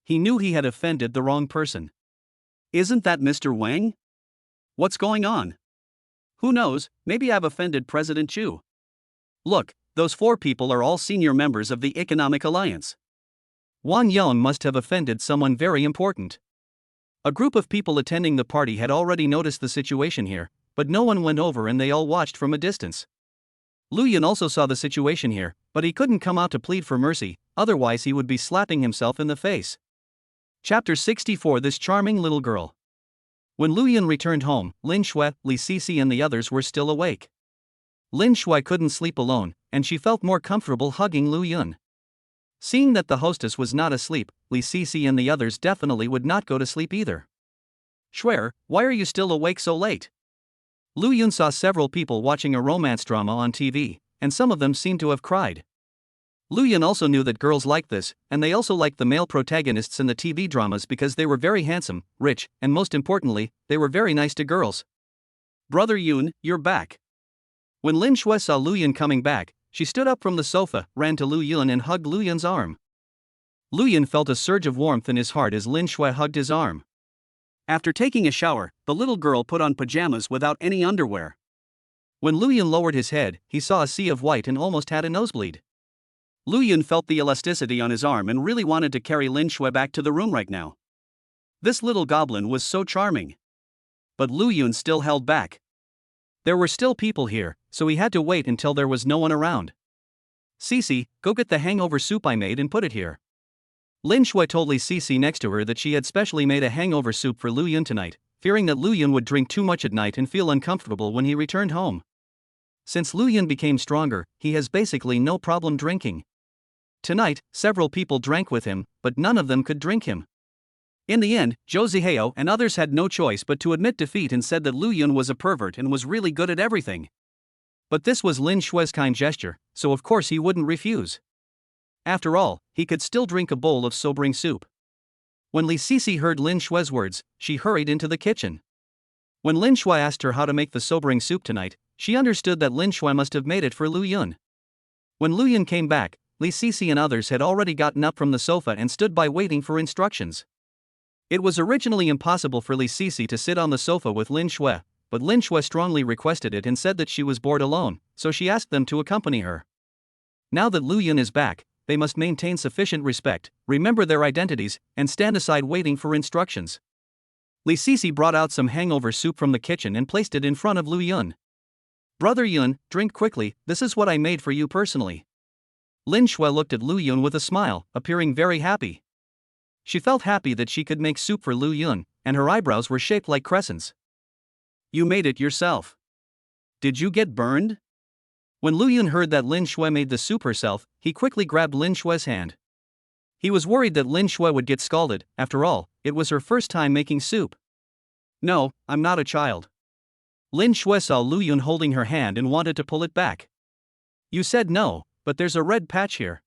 He knew he had offended the wrong person. Isn't that Mr. Wang? What's going on? Who knows, maybe I've offended President Chu. Look, those 4 people are all senior members of the Economic Alliance.
Wang Yang must have offended someone very important. A group of people attending the party had already noticed the situation here, but no one went over and they all watched from a distance. Lu Yun also saw the situation here, but he couldn't come out to plead for mercy, otherwise he would be slapping himself in the face. Chapter 64 This Charming Little Girl. When Lu Yun returned home, Lin Shui, Li Sisi and the others were still awake. Lin Shui couldn't sleep alone, and she felt more comfortable hugging Lu Yun. Seeing that the hostess was not asleep, Li Sisi and the others definitely would not go to sleep either.
Shuer, why are you still awake so late?
Lu Yun saw several people watching a romance drama on TV, and some of them seemed to have cried. Lu Yun also knew that girls liked this, and they also liked the male protagonists in the TV dramas because they were very handsome, rich, and most importantly, they were very nice to girls.
Brother Yun, you're back.
When Lin Shui saw Lu Yun coming back, she stood up from the sofa, ran to Lu Yun and hugged Lu Yun's arm. Lu Yun felt a surge of warmth in his heart as Lin Shui hugged his arm.
After taking a shower, the little girl put on pajamas without any underwear.
When Lu Yun lowered his head, he saw a sea of white and almost had a nosebleed.
Lu Yun felt the elasticity on his arm and really wanted to carry Lin Shui back to the room right now. This little goblin was so charming. But Lu Yun still held back.
There were still people here, so he had to wait until there was no one around. Sisi, go get the hangover soup I made and put it here. Lin Shui told Li Sisi next to her that she had specially made a hangover soup for Lu Yun tonight, fearing that Lu Yun would drink too much at night and feel uncomfortable when he returned home. Since Lu Yun became stronger, he has basically no problem drinking. Tonight, several people drank with him, but none of them could drink him.
In the end, Zhou Zihao and others had no choice but to admit defeat and said that Lu Yun was a pervert and was really good at everything.
But this was Lin Shui's kind gesture, so of course he wouldn't refuse. After all, he could still drink a bowl of sobering soup. When Li Sisi heard Lin Shui's words, she hurried into the kitchen. When Lin Shui asked her how to make the sobering soup tonight, she understood that Lin Shui must have made it for Lu Yun. When Lu Yun came back, Li Sisi and others had already gotten up from the sofa and stood by waiting for instructions. It was originally impossible for Li Sisi to sit on the sofa with Lin Shui, but Lin Shui strongly requested it and said that she was bored alone, so she asked them to accompany her. Now that Lu Yun is back, they must maintain sufficient respect, remember their identities, and stand aside waiting for instructions. Li Sisi brought out some hangover soup from the kitchen and placed it in front of Lu Yun. Brother Yun, drink quickly, this is what I made for you personally. Lin Shui looked at Lu Yun with a smile, appearing very happy. She felt happy that she could make soup for Lu Yun, and her eyebrows were shaped like crescents.
You made it yourself. Did you get burned?
When Lu Yun heard that Lin Shui made the soup herself, he quickly grabbed Lin Shui's hand. He was worried that Lin Shui would get scalded, after all, it was her first time making soup.
No, I'm not a child.
Lin Shui saw Lu Yun holding her hand and wanted to pull it back. You said no, but there's a red patch here.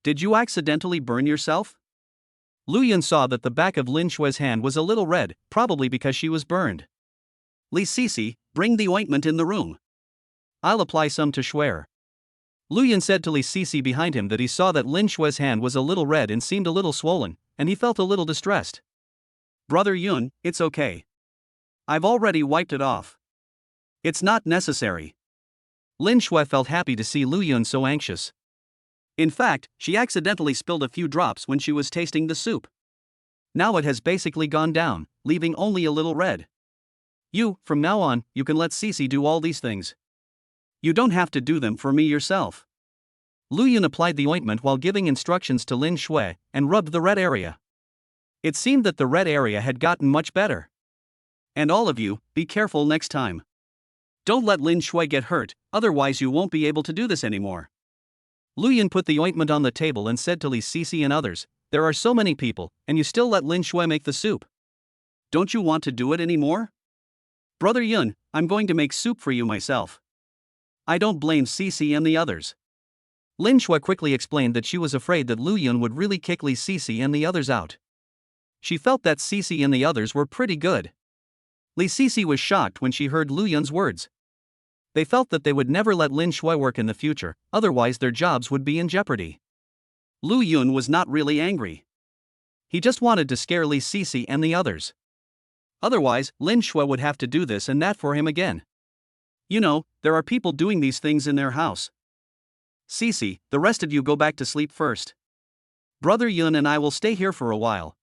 Did you accidentally burn yourself?
Lu Yun saw that the back of Lin Shui's hand was a little red, probably because she was burned.
Li Sisi, bring the ointment in the room.
I'll apply some to Shuer. Lu Yun said to Li Sisi behind him that he saw that Lin Shui's hand was a little red and seemed a little swollen, and he felt a little distressed.
Brother Yun, it's okay. I've already wiped it off. It's not necessary.
Lin Shui felt happy to see Lu Yun so anxious.
In fact, she accidentally spilled a few drops when she was tasting the soup.
Now it has basically gone down, leaving only a little red. From now on, you can let Sisi do all these things.
You don't have to do them for me yourself.
Lu Yun applied the ointment while giving instructions to Lin Shui, and rubbed the red area. It seemed that the red area had gotten much better.
And all of you, be careful next time. Don't let Lin Shui get hurt, otherwise you won't be able to do this anymore.
Lu Yun put the ointment on the table and said to Li Sisi and others, there are so many people, and you still let Lin Shui make the soup.
Don't you want to do it anymore? Brother Yun, I'm going to make soup for you myself. I don't blame Sisi and the others.
Lin Shui quickly explained that she was afraid that Lu Yun would really kick Li Sisi and the others out. She felt that Sisi and the others were pretty good. Li Sisi was shocked when she heard Lu Yun's words. They felt that they would never let Lin Shui work in the future, otherwise their jobs would be in jeopardy.
Lu Yun was not really angry.
He just wanted to scare Li Sisi and the others. Otherwise, Lin Shui would have to do this and that for him again.
You know, there are people doing these things in their house. Sisi, the rest of you go back to sleep first. Brother Yun and I will stay here for a while.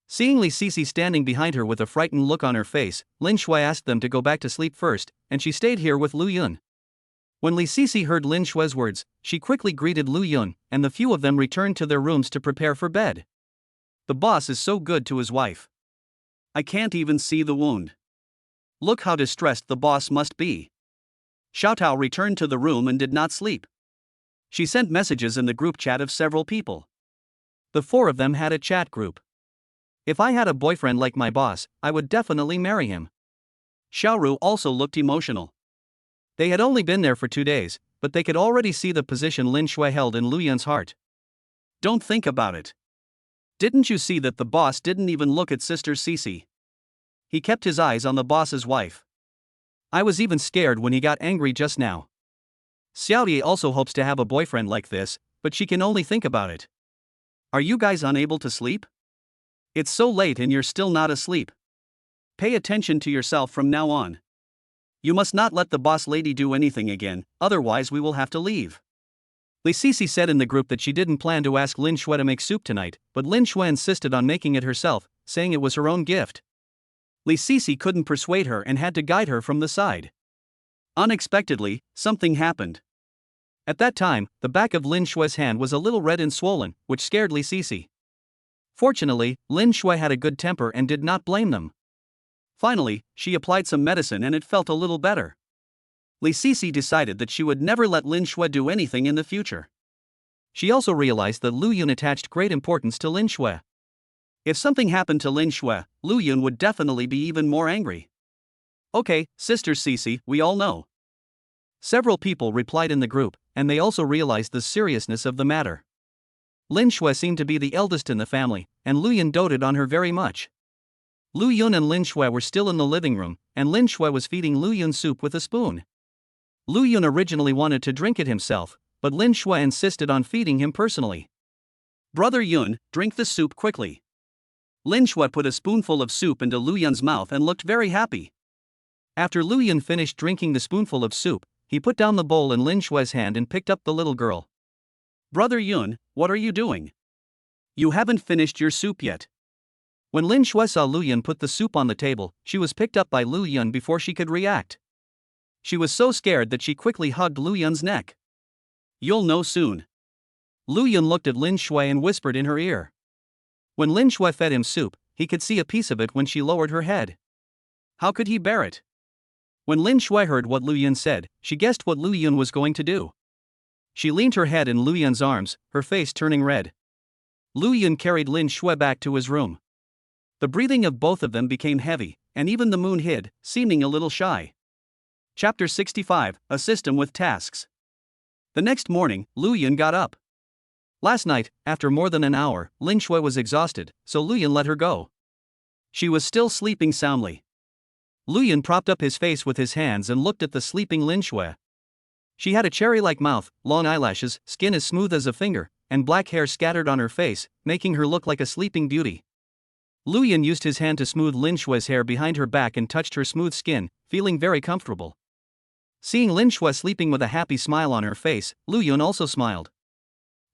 Seeing Li Sisi standing behind her with a frightened look on her face, Lin Shui asked them to go back to sleep first, and she stayed here with Lu Yun. When Li Sisi heard Lin Shui's words, she quickly greeted Lu Yun, and the few of them returned to their rooms to prepare for bed.
The boss is so good to his wife. I can't even see the wound. Look how distressed the boss must be. Showdown returned to the room and did not sleep. She sent messages in the group chat of several people.
The four of them had a chat group. If I had a boyfriend like my boss, I would definitely marry him.
Xiaoru also looked emotional.
They had only been there for 2 days, but they could already see the position Lin Shui held in Lu Yun's heart.
Don't think about it. Didn't you see that the boss didn't even look at Sister Cece? He kept his eyes on the boss's wife.
I was even scared when he got angry just now. Xiaoye also hopes to have a boyfriend like this, but she can only think about it.
Are you guys unable to sleep? It's so late and you're still not asleep. Pay attention to yourself from now on. You must not let the boss lady do anything again, otherwise we will have to leave.
Li Sisi said in the group that she didn't plan to ask Lin Shui to make soup tonight, but Lin Shui insisted on making it herself, saying it was her own gift.
Li Sisi couldn't persuade her and had to guide her from the side. Unexpectedly, something happened.
At that time, the back of Lin Shui's hand was a little red and swollen, which scared Li Sisi. Fortunately, Lin Shui had a good temper and did not blame them.
Finally, she applied some medicine and it felt a little better. Li Sisi decided that she would never let Lin Shui do anything in the future.
She also realized that Lu Yun attached great importance to Lin Shui.
If something happened to Lin Shui, Lu Yun would definitely be even more angry. Okay, Sister Cece, we all know.
Several people replied in the group, and they also realized the seriousness of the matter. Lin Shui seemed to be the eldest in the family, and Lu Yun doted on her very much. Lu Yun and Lin Shui were still in the living room, and Lin Shui was feeding Lu Yun soup with a spoon. Lu Yun originally wanted to drink it himself, but Lin Shui insisted on feeding him personally.
Brother Yun, drink the soup quickly. Lin Shui put a spoonful of soup into Lu Yun's mouth and looked very happy.
After Lu Yun finished drinking the spoonful of soup, he put down the bowl in Lin Shui's hand and picked up the little girl.
Brother Yun, what are you doing? You haven't finished your soup yet.
When Lin Shui saw Lu Yun put the soup on the table, she was picked up by Lu Yun before she could react. She was so scared that she quickly hugged Lu Yun's neck.
You'll know soon.
Lu Yun looked at Lin Shui and whispered in her ear. When Lin Shui fed him soup, he could see a piece of it when she lowered her head.
How could he bear it?
When Lin Shui heard what Lu Yun said, she guessed what Lu Yun was going to do. She leaned her head in Lu Yun's arms, her face turning red. Lu Yun carried Lin Shui back to his room. The breathing of both of them became heavy, and even the moon hid, seeming a little shy.
Chapter 65, A System with Tasks. The next morning, Lu Yun got up.
Last night, after more than an hour, Lin Shui was exhausted, so Lu Yun let her go.
She was still sleeping soundly.
Lu Yun propped up his face with his hands and looked at the sleeping Lin Shui. She had a cherry-like mouth, long eyelashes, skin as smooth as a finger, and black hair scattered on her face, making her look like a sleeping beauty. Lu Yun used his hand to smooth Lin Shui's hair behind her back and touched her smooth skin, feeling very comfortable. Seeing Lin Shui sleeping with a happy smile on her face, Lu Yun also smiled.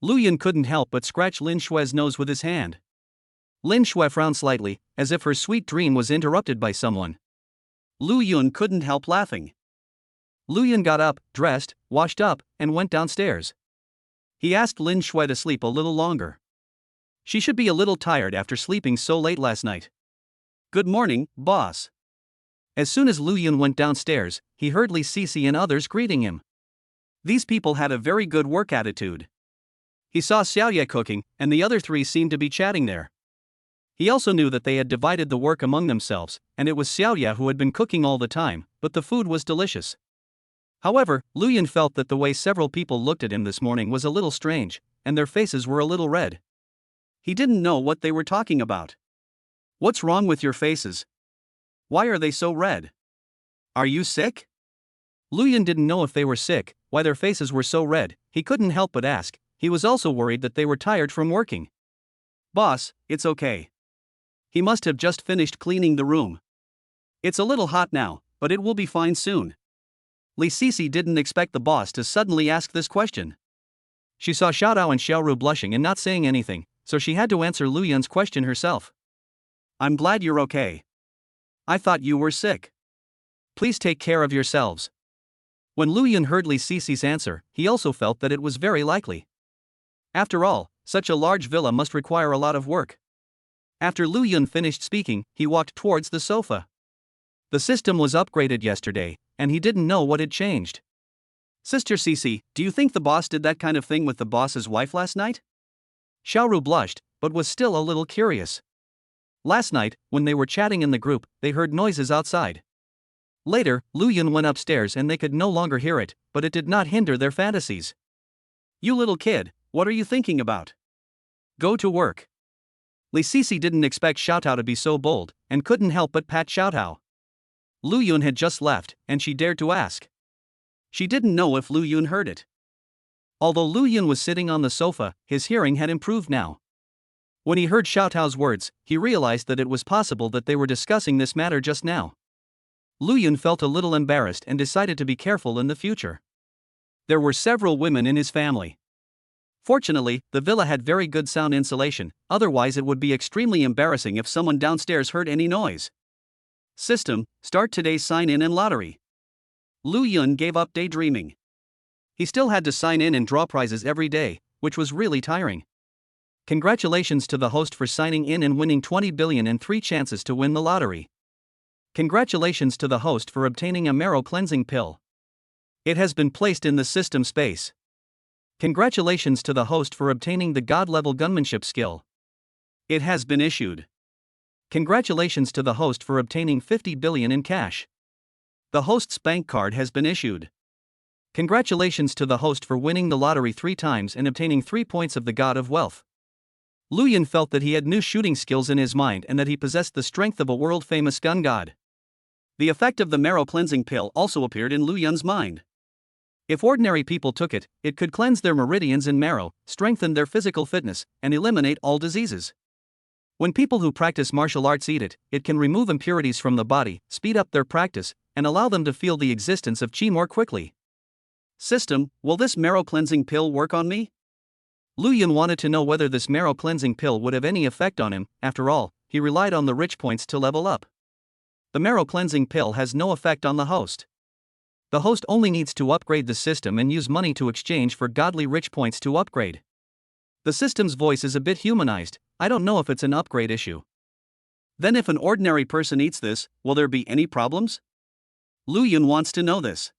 Lu Yun couldn't help but scratch Lin Shui's nose with his hand. Lin Shui frowned slightly, as if her sweet dream was interrupted by someone.
Lu Yun couldn't help laughing.
Lu Yun got up, dressed, washed up, and went downstairs. He asked Lin Shui to sleep a little longer. She should be a little tired after sleeping so late last night.
Good morning, boss.
As soon as Lu Yun went downstairs, he heard Li Sisi and others greeting him.
These people had a very good work attitude. He saw Xiaoye cooking, and the other three seemed to be chatting there. He also knew that they had divided the work among themselves, and it was Xiaoye who had been cooking all the time, but the food was delicious. However, Lu Yun felt that the way several people looked at him this morning was a little strange, and their faces were a little red. He didn't know what they were talking about. What's wrong with your faces? Why are they so red? Are you sick?
Lu Yun didn't know if they were sick, why their faces were so red. He couldn't help but ask. He was also worried that they were tired from working.
Boss, it's okay. He must have just finished cleaning the room. It's a little hot now, but it will be fine soon. Li Sisi didn't expect the boss to suddenly ask this question.
She saw Showdown and Xiaoru blushing and not saying anything, so she had to answer Lu Yun's question herself.
I'm glad you're okay. I thought you were sick.
Please take care of yourselves. When Lu Yun heard Li Sisi's answer, he also felt that it was very likely. After all, such a large villa must require a lot of work. After Lu Yun finished speaking, he walked towards the sofa. The system was upgraded yesterday, and he didn't know what had changed.
Sister Cece, do you think the boss did that kind of thing with the boss's wife last night?
Xiaoru blushed, but was still a little curious. Last night, when they were chatting in the group, they heard noises outside. Later, Lu Yun went upstairs and they could no longer hear it, but it did not hinder their fantasies.
You little kid, what are you thinking about? Go to work.
Li Sisi didn't expect Xiaotao to be so bold, and couldn't help but pat Xiaotao. Lu Yun had just left, and she dared to ask.
She didn't know if Lu Yun heard it.
Although Lu Yun was sitting on the sofa, his hearing had improved now. When he heard Xiaotao's words, he realized that it was possible that they were discussing this matter just now. Lu Yun felt a little embarrassed and decided to be careful in the future. There were several women in his family. Fortunately, the villa had very good sound insulation, otherwise it would be extremely embarrassing if someone downstairs heard any noise.
System, start today's sign-in and lottery. Lu Yun gave up daydreaming.
He still had to sign in and draw prizes every day, which was really tiring. Congratulations to the host for signing in and winning 20 billion and 3 chances to win the lottery. Congratulations to the host for obtaining a marrow cleansing pill. It has been placed in the system space. Congratulations to the host for obtaining the God-level gunmanship skill.
It has been issued.
Congratulations to the host for obtaining 50 billion in cash.
The host's bank card has been issued.
Congratulations to the host for winning the lottery 3 times and obtaining 3 points of the God of Wealth. Lu Yun felt that he had new shooting skills in his mind and that he possessed the strength of a world-famous gun god.
The effect of the marrow cleansing pill also appeared in Lu Yun's mind.
If ordinary people took it, it could cleanse their meridians and marrow, strengthen their physical fitness, and eliminate all diseases. When people who practice martial arts eat it, it can remove impurities from the body, speed up their practice, and allow them to feel the existence of qi more quickly.
System, will this marrow cleansing pill work on me?
Lu Yun wanted to know whether this marrow cleansing pill would have any effect on him. After all, he relied on the rich points to level up. The marrow cleansing pill has no effect on the host. The host only needs to upgrade the system and use money to exchange for godly rich points to upgrade. The system's voice is a bit humanized. I don't know if it's an upgrade issue.
Then if an ordinary person eats this, will there be any problems? Lu Yun wants to know this.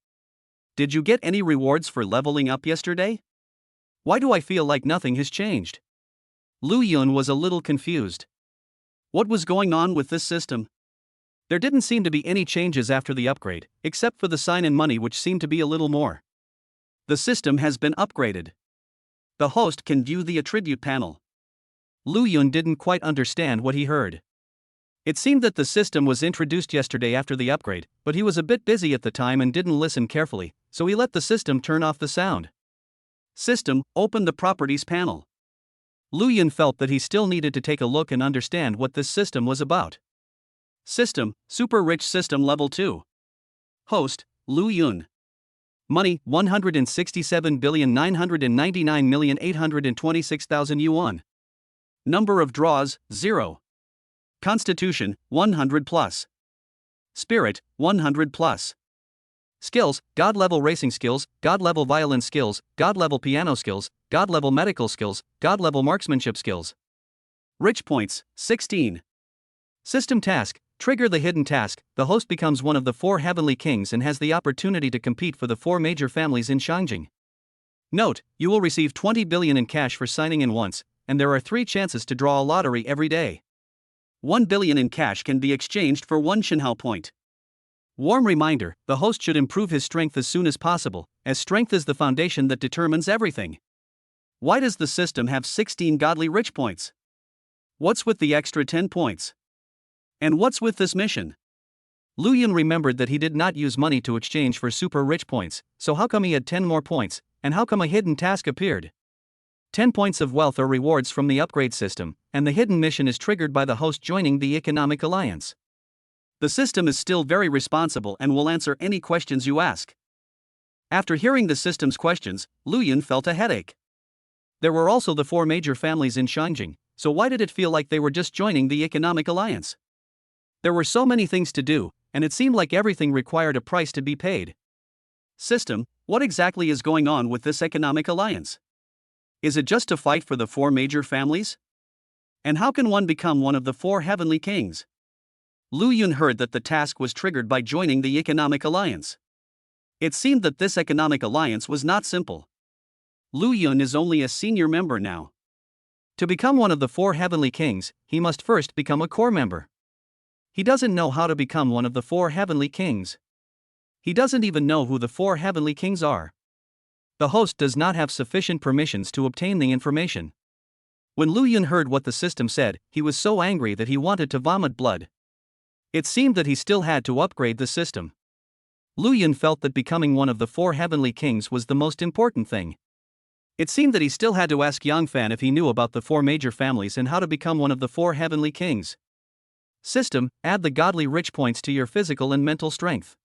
Did you get any rewards for leveling up yesterday?
Why do I feel like nothing has changed?
Lu Yun was a little confused. What was going on with this system?
There didn't seem to be any changes after the upgrade, except for the sign-in money, which seemed to be a little more.
The system has been upgraded. The host can view the attribute panel.
Lu Yun didn't quite understand what he heard. It seemed that the system was introduced yesterday after the upgrade, but he was a bit busy at the time and didn't listen carefully, so he let the system turn off the sound.
System, open the properties panel.
Lu Yun felt that he still needed to take a look and understand what this system was about.
System, Super Rich System Level 2. Host, Lu Yun.
Money, 167,999,826,000 yuan.
Number of draws, 0. Constitution, 100 plus. Spirit, 100 plus.
Skills, God-level racing skills, God-level violin skills, God-level piano skills, God-level medical skills, God-level marksmanship skills.
Rich points, 16.
System task, trigger the hidden task. The host becomes one of the 4 heavenly kings and has the opportunity to compete for the 4 major families in Shangjing. Note, you will receive 20 billion in cash for signing in once, and there are 3 chances to draw a lottery every day.
1 billion in cash can be exchanged for 1 Shinhao point.
Warm reminder, the host should improve his strength as soon as possible, as strength is the foundation that determines everything.
Why does the system have 16 godly rich points? What's with the extra 10 points? And what's with this mission?
Lu Yun remembered that he did not use money to exchange for super rich points, so how come he had 10 more points, and how come a hidden task appeared? 10 points of wealth are rewards from the upgrade system, and the hidden mission is triggered by the host joining the economic alliance.
The system is still very responsible and will answer any questions you ask. After hearing the system's questions, Lu Yun felt a headache.
There were also the 4 major families in Shangjing, so why did it feel like they were just joining the economic alliance? There were so many things to do, and it seemed like everything required a price to be paid.
System, what exactly is going on with this economic alliance? Is it just to fight for the 4 major families? And how can one become one of the 4 heavenly kings? Lu Yun heard that the task was triggered by joining the economic alliance. It seemed that this economic alliance was not simple. Lu Yun is only a senior member now.
To become one of the 4 heavenly kings, he must first become a core member. He doesn't know how to become one of the 4 heavenly kings. He doesn't even know who the 4 heavenly kings are. The host does not have sufficient permissions to obtain the information. When Lu Yun heard what the system said, he was so angry that he wanted to vomit blood. It seemed that he still had to upgrade the system. Lu Yun felt that becoming one of the 4 heavenly kings was the most important thing. It seemed that he still had to ask Yang Fan if he knew about the 4 major families and how to become one of the 4 heavenly kings. System, add the godly rich points to your physical and mental strength.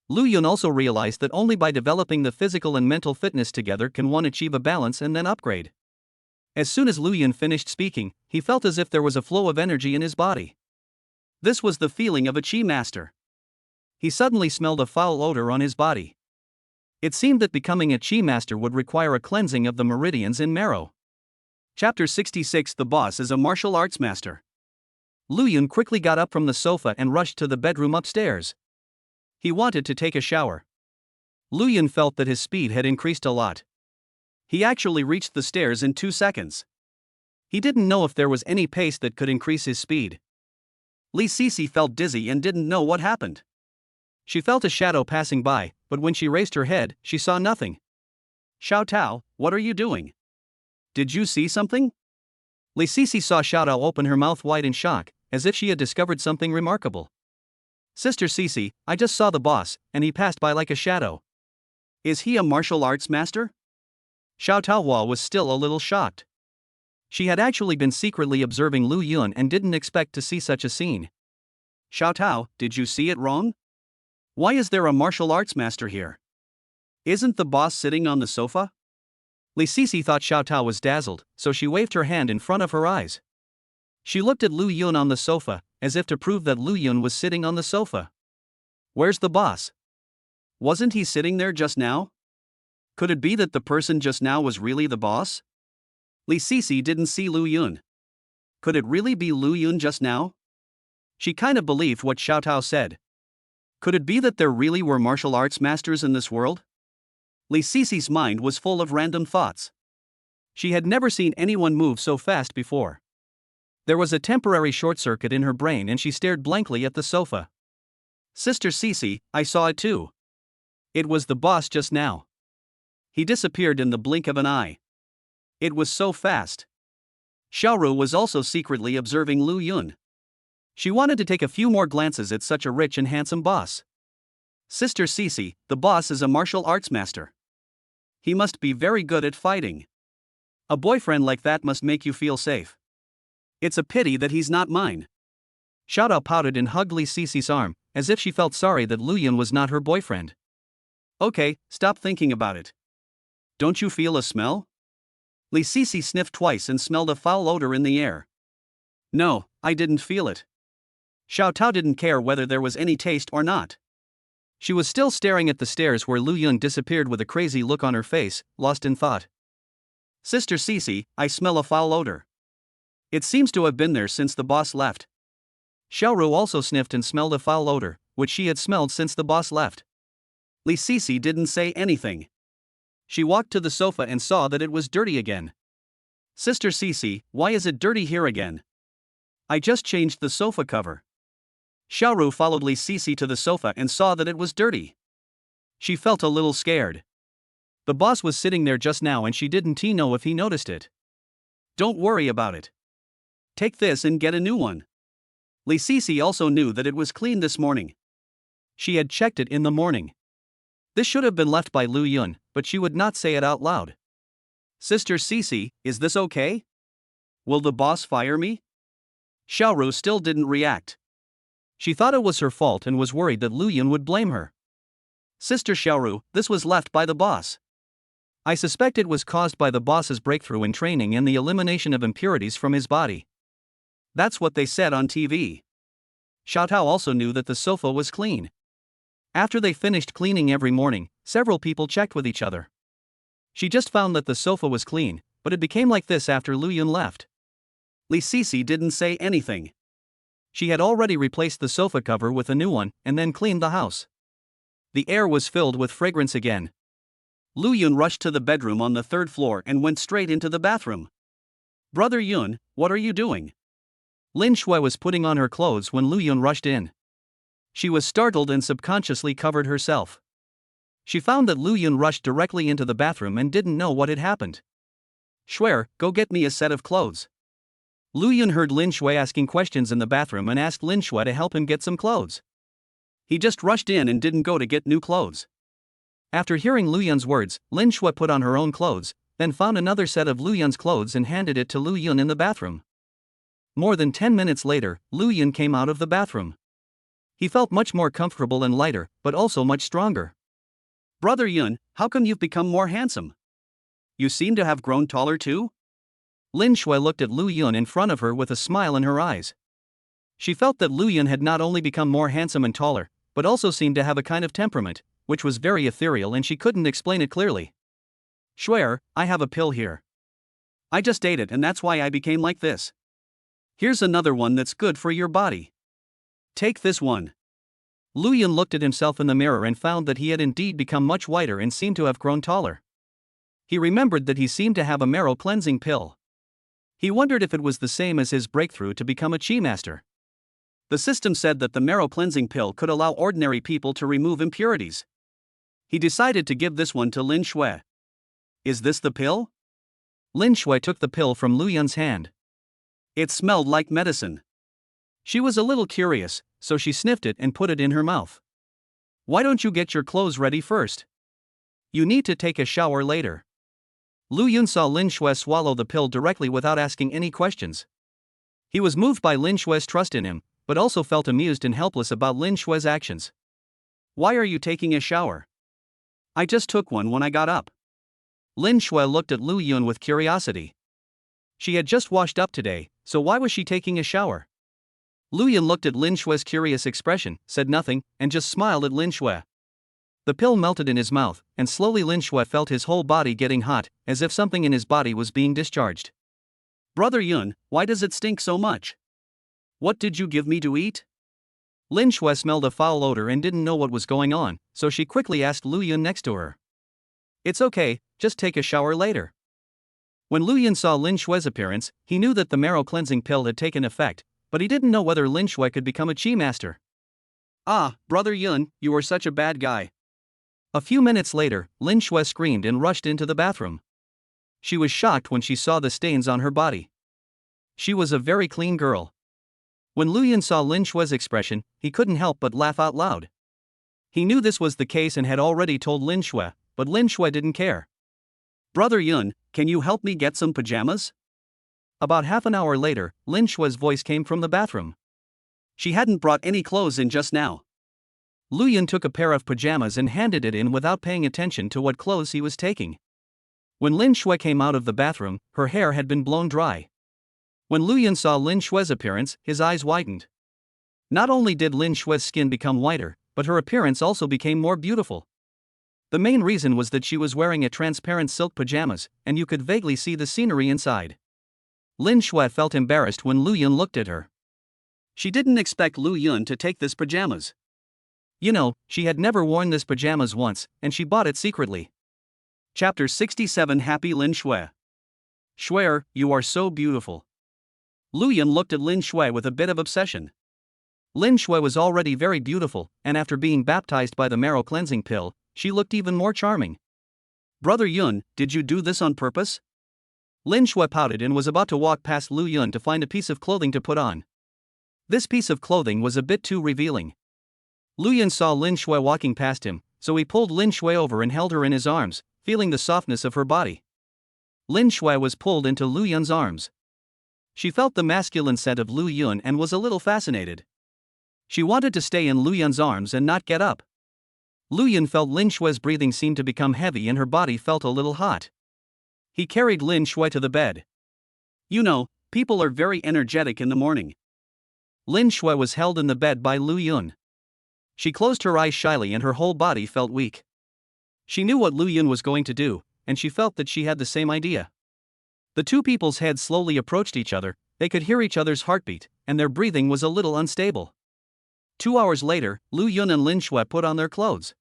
Lu Yun also realized that only by developing the physical and mental fitness together can one achieve a balance and then upgrade. As soon as Lu Yun finished speaking, he felt as if there was a flow of energy in his body. This was the feeling of a Chi master. He suddenly smelled a foul odor on his body. It seemed that becoming a Chi master would require a cleansing of the meridians in marrow.
Chapter 66. The boss is a martial arts master.
Lu Yun quickly got up from the sofa and rushed to the bedroom upstairs. He wanted to take a shower. Lu Yun felt that his speed had increased a lot.
He actually reached the stairs in 2 seconds.
He didn't know if there was any pace that could increase his speed.
Li Sisi felt dizzy and didn't know what happened.
She felt a shadow passing by, but when she raised her head, she saw nothing.
Xiao Tao, what are you doing? Did you see something?
Li Sisi saw Xiao Tao open her mouth wide in shock, as if she had discovered something remarkable. Sister Sisi, I just saw the boss, and he passed by like a shadow.
Is he a martial arts master?
Xiao Taohua was still a little shocked. She had actually been secretly observing Lu Yun and didn't expect to see such a scene.
Xiao Tao, did you see it wrong? Why is there a martial arts master here? Isn't the boss sitting on the sofa?
Li Sisi thought Xiao Tao was dazzled, so she waved her hand in front of her eyes. She looked at Lu Yun on the sofa, as if to prove that Lu Yun was sitting on the sofa.
Where's the boss? Wasn't he sitting there just now? Could it be that the person just now was really the boss? Li Sisi didn't see Lu Yun. Could it really be Lu Yun just now? She kind of believed what Xiao Tao said. Could it be that there really were martial arts masters in this world? Li Sisi's mind was full of random thoughts. She had never seen anyone move so fast before. There was a temporary short circuit in her brain and she stared blankly at the sofa. Sister Sisi, I saw it too. It was the boss just now. He disappeared in the blink of an eye. It was so fast. Xiaoru was also secretly observing Lu Yun. She wanted to take a few more glances at such a rich and handsome boss. Sister Sisi, the boss is a martial arts master. He must be very good at fighting. A boyfriend like that must make you feel safe. It's a pity that he's not mine.
Xiao Tao pouted and hugged Li Sisi's arm, as if she felt sorry that Lu Yun was not her boyfriend.
Okay, stop thinking about it. Don't you feel a smell? Li Sisi sniffed twice and smelled a foul odor in the air. No, I didn't feel it. Xiao Tao didn't care whether there was any taste or not. She was still staring at the stairs where Lu Yun disappeared with a crazy look on her face, lost in thought. Sister Sisi, I smell a foul odor. It seems to have been there since the boss left. Xiaoru also sniffed and smelled a foul odor, which she had smelled since the boss left. Li Sisi didn't say anything. She walked to the sofa and saw that it was dirty again. Sister Sisi, why is it dirty here again? I just changed the sofa cover. Xiaoru followed Li Sisi to the sofa and saw that it was dirty. She felt a little scared. The boss was sitting there just now and she didn't know if he noticed it. Don't worry about it. Take this and get a new one. Li Sisi also knew that it was clean this morning. She had checked it in the morning. This should have been left by Lu Yun, but she would not say it out loud. Sister Sisi, is this okay? Will the boss fire me? Xiaoru still didn't react. She thought it was her fault and was worried that Lu Yun would blame her. Sister Xiaoru, this was left by the boss. I suspect it was caused by the boss's breakthrough in training and the elimination of impurities from his body. That's what they said on TV. Xiao Tao also knew that the sofa was clean. After they finished cleaning every morning, several people checked with each other. She just found that the sofa was clean, but it became like this after Lu Yun left. Li Sisi didn't say anything. She had already replaced the sofa cover with a new one and then cleaned the house.
The air was filled with fragrance again.
Lu Yun rushed to the bedroom on the third floor and went straight into the bathroom. Brother Yun, what are you doing?
Lin Shui was putting on her clothes when Lu Yun rushed in. She was startled and subconsciously covered herself. She found that Lu Yun rushed directly into the bathroom and didn't know what had happened.
Shui, go get me a set of clothes.
Lu Yun heard Lin Shui asking questions in the bathroom and asked Lin Shui to help him get some clothes.
He just rushed in and didn't go to get new clothes.
After hearing Lu Yun's words, Lin Shui put on her own clothes, then found another set of Lu Yun's clothes and handed it to Lu Yun in the bathroom. More than 10 minutes later, Lu Yun came out of the bathroom. He felt much more comfortable and lighter, but also much stronger.
Brother Yun, how come you've become more handsome? You seem to have grown taller too?
Lin Shui looked at Lu Yun in front of her with a smile in her eyes. She felt that Lu Yun had not only become more handsome and taller, but also seemed to have a kind of temperament, which was very ethereal and she couldn't explain it clearly.
Shui, I have a pill here. I just ate it and that's why I became like this. Here's another one that's good for your body. Take this one.
Lu Yun looked at himself in the mirror and found that he had indeed become much whiter and seemed to have grown taller. He remembered that he seemed to have a marrow cleansing pill. He wondered if it was the same as his breakthrough to become a chi master.
The system said that the marrow cleansing pill could allow ordinary people to remove impurities. He decided to give this one to Lin Shui. Is this the pill?
Lin Shui took the pill from Lu Yun's hand.
It smelled like medicine. She was a little curious, so she sniffed it and put it in her mouth.
Why don't you get your clothes ready first? You need to take a shower later. Lu Yun saw Lin Shui swallow the pill directly without asking any questions. He was moved by Lin Shui's trust in him, but also felt amused and helpless about Lin Shui's actions.
Why are you taking a shower? I just took one when I got up.
Lin Shui looked at Lu Yun with curiosity. She had just washed up today, so why was she taking a shower? Lu Yun looked at Lin Shui's curious expression, said nothing, and just smiled at Lin Shui. The pill melted in his mouth, and slowly Lin Shui felt his whole body getting hot, as if something in his body was being discharged.
Brother Yun, why does it stink so much? What did you give me to eat?
Lin Shui smelled a foul odor and didn't know what was going on, so she quickly asked Lu Yun next to her. It's okay, just take a shower later. When Lu Yun saw Lin Shui's appearance, he knew that the marrow cleansing pill had taken effect, but he didn't know whether Lin Shui could become a chi master.
Ah, Brother Yun, you are such a bad guy.
A few minutes later, Lin Shui screamed and rushed into the bathroom. She was shocked when she saw the stains on her body. She was a very clean girl. When Lu Yun saw Lin Shui's expression, he couldn't help but laugh out loud. He knew this was the case and had already told Lin Shui, but Lin Shui didn't care.
Brother Yun, can you help me get some pajamas?
About half an hour later, Lin Shui's voice came from the bathroom.
She hadn't brought any clothes in just now.
Lu Yun took a pair of pajamas and handed it in without paying attention to what clothes he was taking. When Lin Shui came out of the bathroom, her hair had been blown dry. When Lu Yun saw Lin Shui's appearance, his eyes widened. Not only did Lin Shui's skin become whiter, but her appearance also became more beautiful. The main reason was that she was wearing a transparent silk pajamas, and you could vaguely see the scenery inside. Lin Shui felt embarrassed when Lu Yun looked at her.
She didn't expect Lu Yun to take this pajamas.
You know, she had never worn this pajamas once, and she bought it secretly.
Chapter 67 Happy Lin Shui. Shui, you are so beautiful. Lu Yun looked at Lin Shui with a bit of obsession.
Lin Shui was already very beautiful, and after being baptized by the marrow cleansing pill, she looked even more charming.
Brother Yun, did you do this on purpose?
Lin Shui pouted and was about to walk past Lu Yun to find a piece of clothing to put on. This piece of clothing was a bit too revealing. Lu Yun saw Lin Shui walking past him, so he pulled Lin Shui over and held her in his arms, feeling the softness of her body. Lin Shui was pulled into Lu Yun's arms. She felt the masculine scent of Lu Yun and was a little fascinated. She wanted to stay in Lu Yun's arms and not get up. Lu Yun felt Lin Shui's breathing seemed to become heavy and her body felt a little hot. He carried Lin Shui to the bed.
You know, people are very energetic in the morning.
Lin Shui was held in the bed by Lu Yun. She closed her eyes shyly and her whole body felt weak. She knew what Lu Yun was going to do, and she felt that she had the same idea. The two people's heads slowly approached each other, they could hear each other's heartbeat, and their breathing was a little unstable. 2 hours later, Lu Yun and Lin Shui put on their clothes.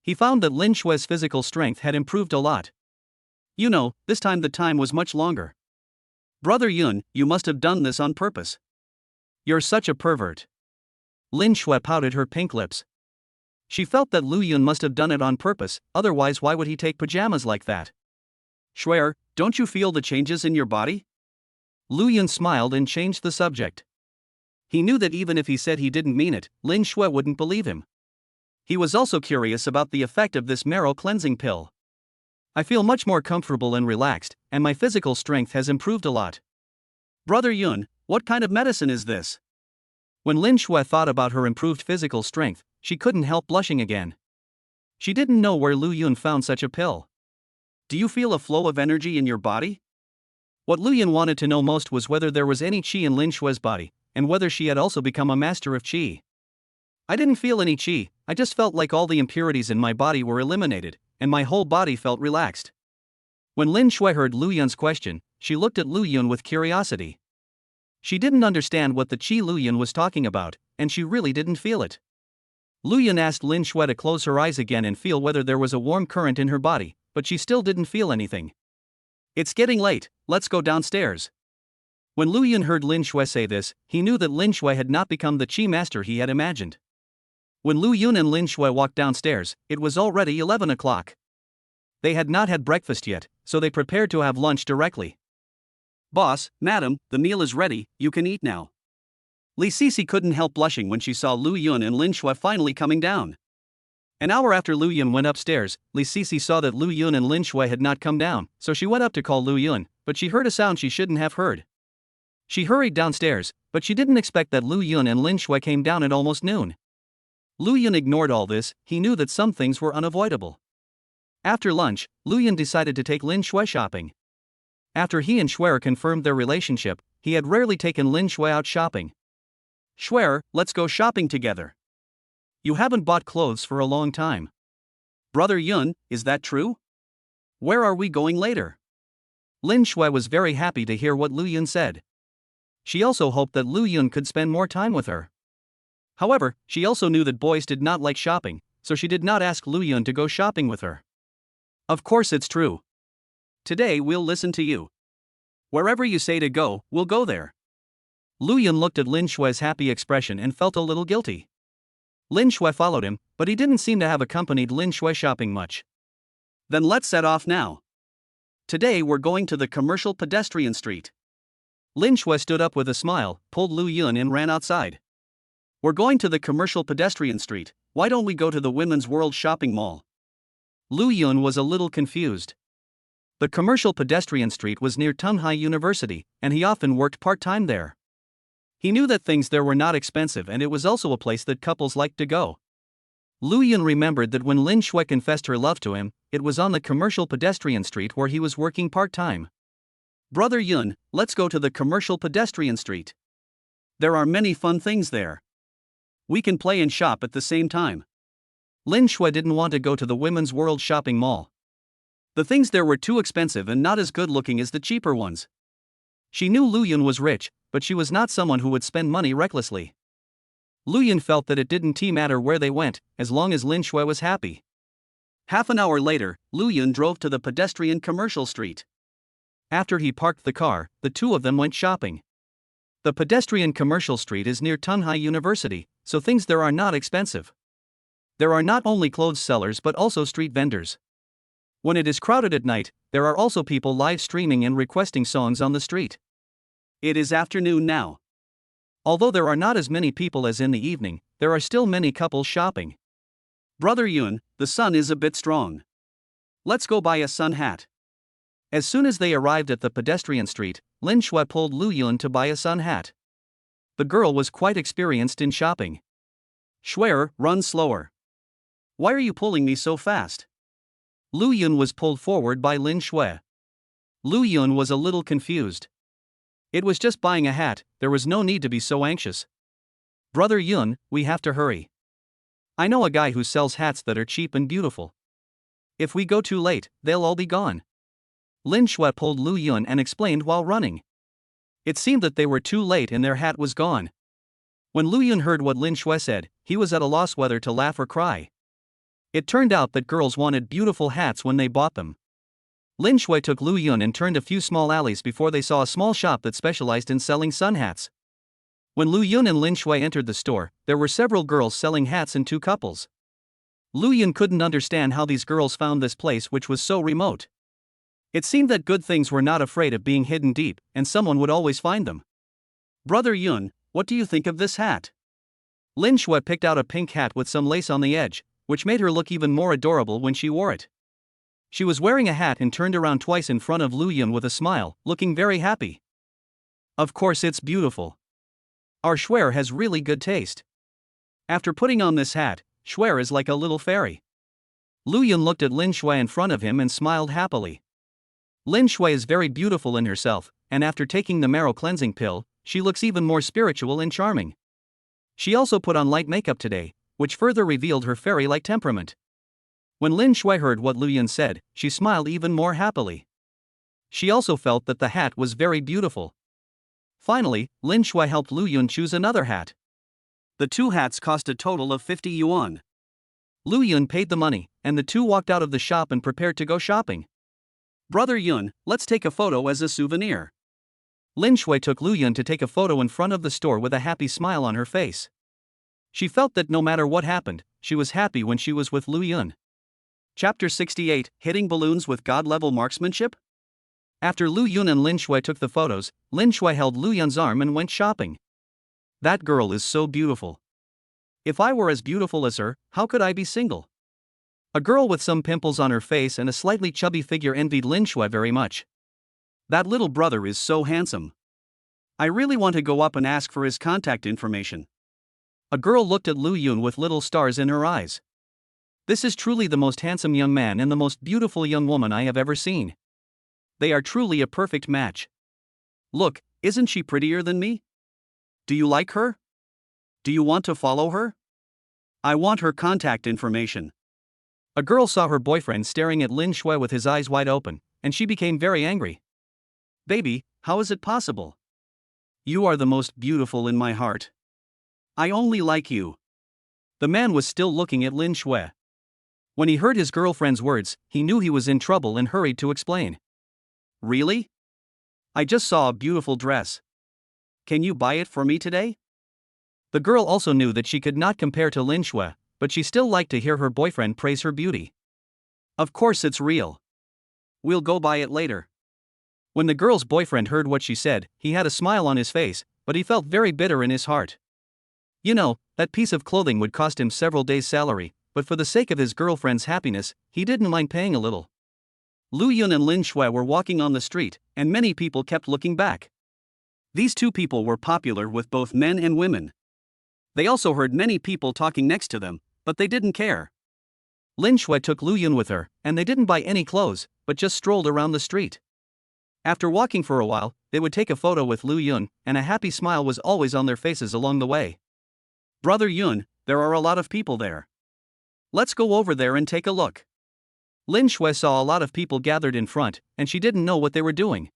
He found that Lin Shue's physical strength had improved a lot.
You know, this time the time was much longer. Brother Yun, you must have done this on purpose.
You're such a pervert. Lin Shue pouted her pink lips. She felt that Lu Yun must have done it on purpose, otherwise why would he take pajamas like that?
Shuer, don't you feel the changes in your body?
Lu Yun smiled and changed the subject. He knew that even if he said he didn't mean it, Lin Shue wouldn't believe him. He was also curious about the effect of this marrow cleansing pill. I feel much more comfortable and relaxed, and my physical strength has improved a lot.
Brother Yun, what kind of medicine is this?
When Lin Shue thought about her improved physical strength, she couldn't help blushing again. She didn't know where Lu Yun found such a pill.
Do you feel a flow of energy in your body?
What Lu Yun wanted to know most was whether there was any qi in Lin Shue's body, and whether she had also become a master of qi. I didn't feel any qi, I just felt like all the impurities in my body were eliminated, and my whole body felt relaxed. When Lin Shue heard Lu Yun's question, she looked at Lu Yun with curiosity. She didn't understand what the qi Lu Yun was talking about, and she really didn't feel it. Lu Yun asked Lin Shue to close her eyes again and feel whether there was a warm current in her body, but she still didn't feel anything.
It's getting late, let's go downstairs.
When Lu Yun heard Lin Shue say this, he knew that Lin Shue had not become the qi master he had imagined. When Lu Yun and Lin Shue walked downstairs, it was already 11 o'clock. They had not had breakfast yet, so they prepared to have lunch directly.
Boss, madam, the meal is ready, you can eat now. Li Sisi couldn't help blushing when she saw Lu Yun and Lin Shue finally coming down.
An hour after Lu Yun went upstairs, Li Sisi saw that Lu Yun and Lin Shue had not come down, so she went up to call Lu Yun, but she heard a sound she shouldn't have heard. She hurried downstairs, but she didn't expect that Lu Yun and Lin Shue came down at almost noon. Lu Yun ignored all this, he knew that some things were unavoidable. After lunch, Lu Yun decided to take Lin Shue shopping. After he and Shuer confirmed their relationship, he had rarely taken Lin Shue out shopping.
Shuer, let's go shopping together.
You haven't bought clothes for a long time.
Brother Yun, is that true? Where are we going later?
Lin Shue was very happy to hear what Lu Yun said. She also hoped that Lu Yun could spend more time with her. However, she also knew that boys did not like shopping, so she did not ask Lu Yun to go shopping with her.
Of course it's true. Today we'll listen to you. Wherever you say to go, we'll go there.
Lu Yun looked at Lin Shue's happy expression and felt a little guilty. Lin Shue followed him, but he didn't seem to have accompanied Lin Shue shopping much.
Then let's set off now. Today we're going to the commercial pedestrian street.
Lin Shue stood up with a smile, pulled Lu Yun and ran outside.
We're going to the commercial pedestrian street, why don't we go to the Women's World Shopping Mall?
Lu Yun was a little confused. The commercial pedestrian street was near Tunghai University, and he often worked part-time there. He knew that things there were not expensive and it was also a place that couples liked to go. Lu Yun remembered that when Lin Shue confessed her love to him, it was on the commercial pedestrian street where he was working part-time.
Brother Yun, let's go to the commercial pedestrian street. There are many fun things there. We can play and shop at the same time.
Lin Shue didn't want to go to the Women's World Shopping Mall.
The things there were too expensive and not as good looking as the cheaper ones.
She knew Lu Yun was rich, but she was not someone who would spend money recklessly. Lu Yun felt that it didn't matter where they went, as long as Lin Shue was happy.
Half an hour later, Lu Yun drove to the pedestrian commercial street.
After he parked the car, the two of them went shopping. The pedestrian commercial street is near Tunghai University, so things there are not expensive. There are not only clothes sellers but also street vendors. When it is crowded at night, there are also people live streaming and requesting songs on the street.
It is afternoon now.
Although there are not as many people as in the evening, there are still many couples shopping.
Brother Yun, the sun is a bit strong. Let's go buy a sun hat.
As soon as they arrived at the pedestrian street, Lin Shue pulled Lu Yun to buy a sun hat. The girl was quite experienced in shopping.
Shuer, run slower. Why are you pulling me so fast?
Lu Yun was pulled forward by Lin Shue. Lu Yun was a little confused. It was just buying a hat, there was no need to be so anxious. Brother Yun, we have to hurry. I know a guy who sells hats that are cheap and beautiful. If we go too late, they'll all be gone. Lin Shue pulled Lu Yun and explained while running. It seemed that they were too late and their hat was gone. When Lu Yun heard what Lin Shue said, he was at a loss whether to laugh or cry. It turned out that girls wanted beautiful hats when they bought them. Lin Shui took Lu Yun and turned a few small alleys before they saw a small shop that specialized in selling sun hats. When Lu Yun and Lin Shui entered the store, there were several girls selling hats and 2 couples. Lu Yun couldn't understand how these girls found this place, which was so remote. It seemed that good things were not afraid of being hidden deep, and someone would always find them.
Brother Yun, what do you think of this hat?
Lin Shui picked out a pink hat with some lace on the edge, which made her look even more adorable when she wore it. She was wearing a hat and turned around twice in front of Lu Yun with a smile, looking very happy.
Of course it's beautiful. Our Shuer has really good taste. After putting on this hat, Shuer is like a little fairy.
Lu Yun looked at Lin Shui in front of him and smiled happily. Lin Shui is very beautiful in herself, and after taking the marrow cleansing pill, she looks even more spiritual and charming. She also put on light makeup today, which further revealed her fairy-like temperament. When Lin Shui heard what Lu Yun said, she smiled even more happily. She also felt that the hat was very beautiful. Finally, Lin Shui helped Lu Yun choose another hat.
The 2 hats cost a total of 50 yuan.
Lu Yun paid the money, and the 2 walked out of the shop and prepared to go shopping.
Brother Yun, let's take a photo as a souvenir.
Lin Shui took Lu Yun to take a photo in front of the store with a happy smile on her face. She felt that no matter what happened, she was happy when she was with Lu Yun.
Chapter 68, Hitting Balloons with God-Level Marksmanship?
After Lu Yun and Lin Shui took the photos, Lin Shui held Lu Yun's arm and went shopping.
That girl is so beautiful. If I were as beautiful as her, how could I be single?
A girl with some pimples on her face and a slightly chubby figure envied Lin Shui very much.
That little brother is so handsome. I really want to go up and ask for his contact information.
A girl looked at Lu Yun with little stars in her eyes. This is truly the most handsome young man and the most beautiful young woman I have ever seen.
They are truly a perfect match. Look, isn't she prettier than me? Do you like her? Do you want to follow her? I want her contact information.
A girl saw her boyfriend staring at Lin Shui with his eyes wide open, and she became very angry.
Baby, how is it possible? You are the most beautiful in my heart. I only like you.
The man was still looking at Lin Shui. When he heard his girlfriend's words, he knew he was in trouble and hurried to explain.
Really? I just saw a beautiful dress. Can you buy it for me today?
The girl also knew that she could not compare to Lin Shui, but she still liked to hear her boyfriend praise her beauty.
Of course it's real. We'll go buy it later.
When the girl's boyfriend heard what she said, he had a smile on his face, but he felt very bitter in his heart. You know, that piece of clothing would cost him several days' salary, but for the sake of his girlfriend's happiness, he didn't mind paying a little.
Lu Yun and Lin Shui were walking on the street, and many people kept looking back. These 2 people were popular with both men and women. They also heard many people talking next to them, but they didn't care.
Lin Shui took Lu Yun with her, and they didn't buy any clothes, but just strolled around the street. After walking for a while, they would take a photo with Lu Yun, and a happy smile was always on their faces along the way.
Brother Yun, there are a lot of people there. Let's go over there and take a look.
Lin Shui saw a lot of people gathered in front, and she didn't know what they were doing.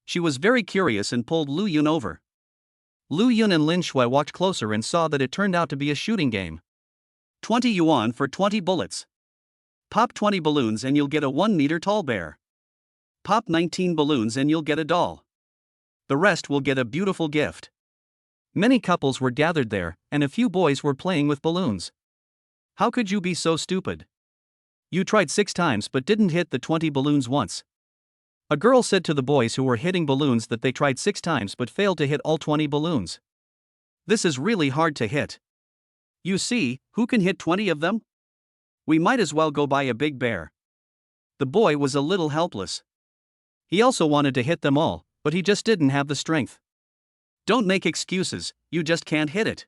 She was very curious and pulled Lu Yun over.
Lu Yun and Lin Shui walked closer and saw that it turned out to be a shooting game.
20 yuan for 20 bullets. Pop 20 balloons and you'll get a 1-meter tall bear. Pop 19 balloons and you'll get a doll. The rest will get a beautiful gift.
Many couples were gathered there, and a few boys were playing with balloons.
How could you be so stupid? You tried 6 times but didn't hit the 20 balloons once.
A girl said to the boys who were hitting balloons that they tried 6 times but failed to hit all 20 balloons.
This is really hard to hit. You see, who can hit 20 of them? We might as well go buy a big bear. The boy was a little helpless.
He also wanted to hit them all, but he just didn't have the strength.
Don't make excuses, you just can't hit it.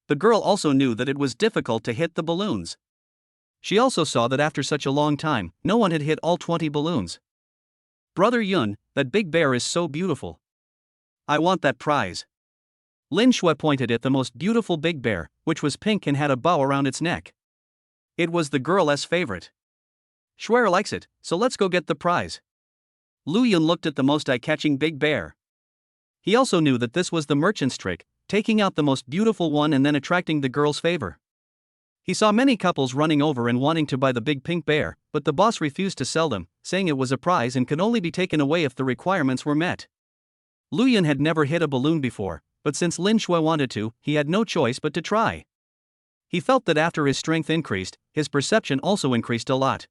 The girl also knew that it was difficult to hit the balloons.
She also saw that after such a long time, no one had hit all 20 balloons.
Brother Yun, that big bear is so beautiful. I want that prize.
Lin Shui pointed at the most beautiful big bear, which was pink and had a bow around its neck.
It was the girl's favorite. Shuer likes it, so let's go get the prize. Lu Yun looked at the most eye-catching big bear.
He also knew that this was the merchant's trick, taking out the most beautiful one and then attracting the girl's favor. He saw many couples running over and wanting to buy the big pink bear, but the boss refused to sell them, saying it was a prize and could only be taken away if the requirements were met. Luyan had never hit a balloon before, but since Lin Shui wanted to, he had no choice but to try. He felt that after his strength increased, his perception also increased a lot.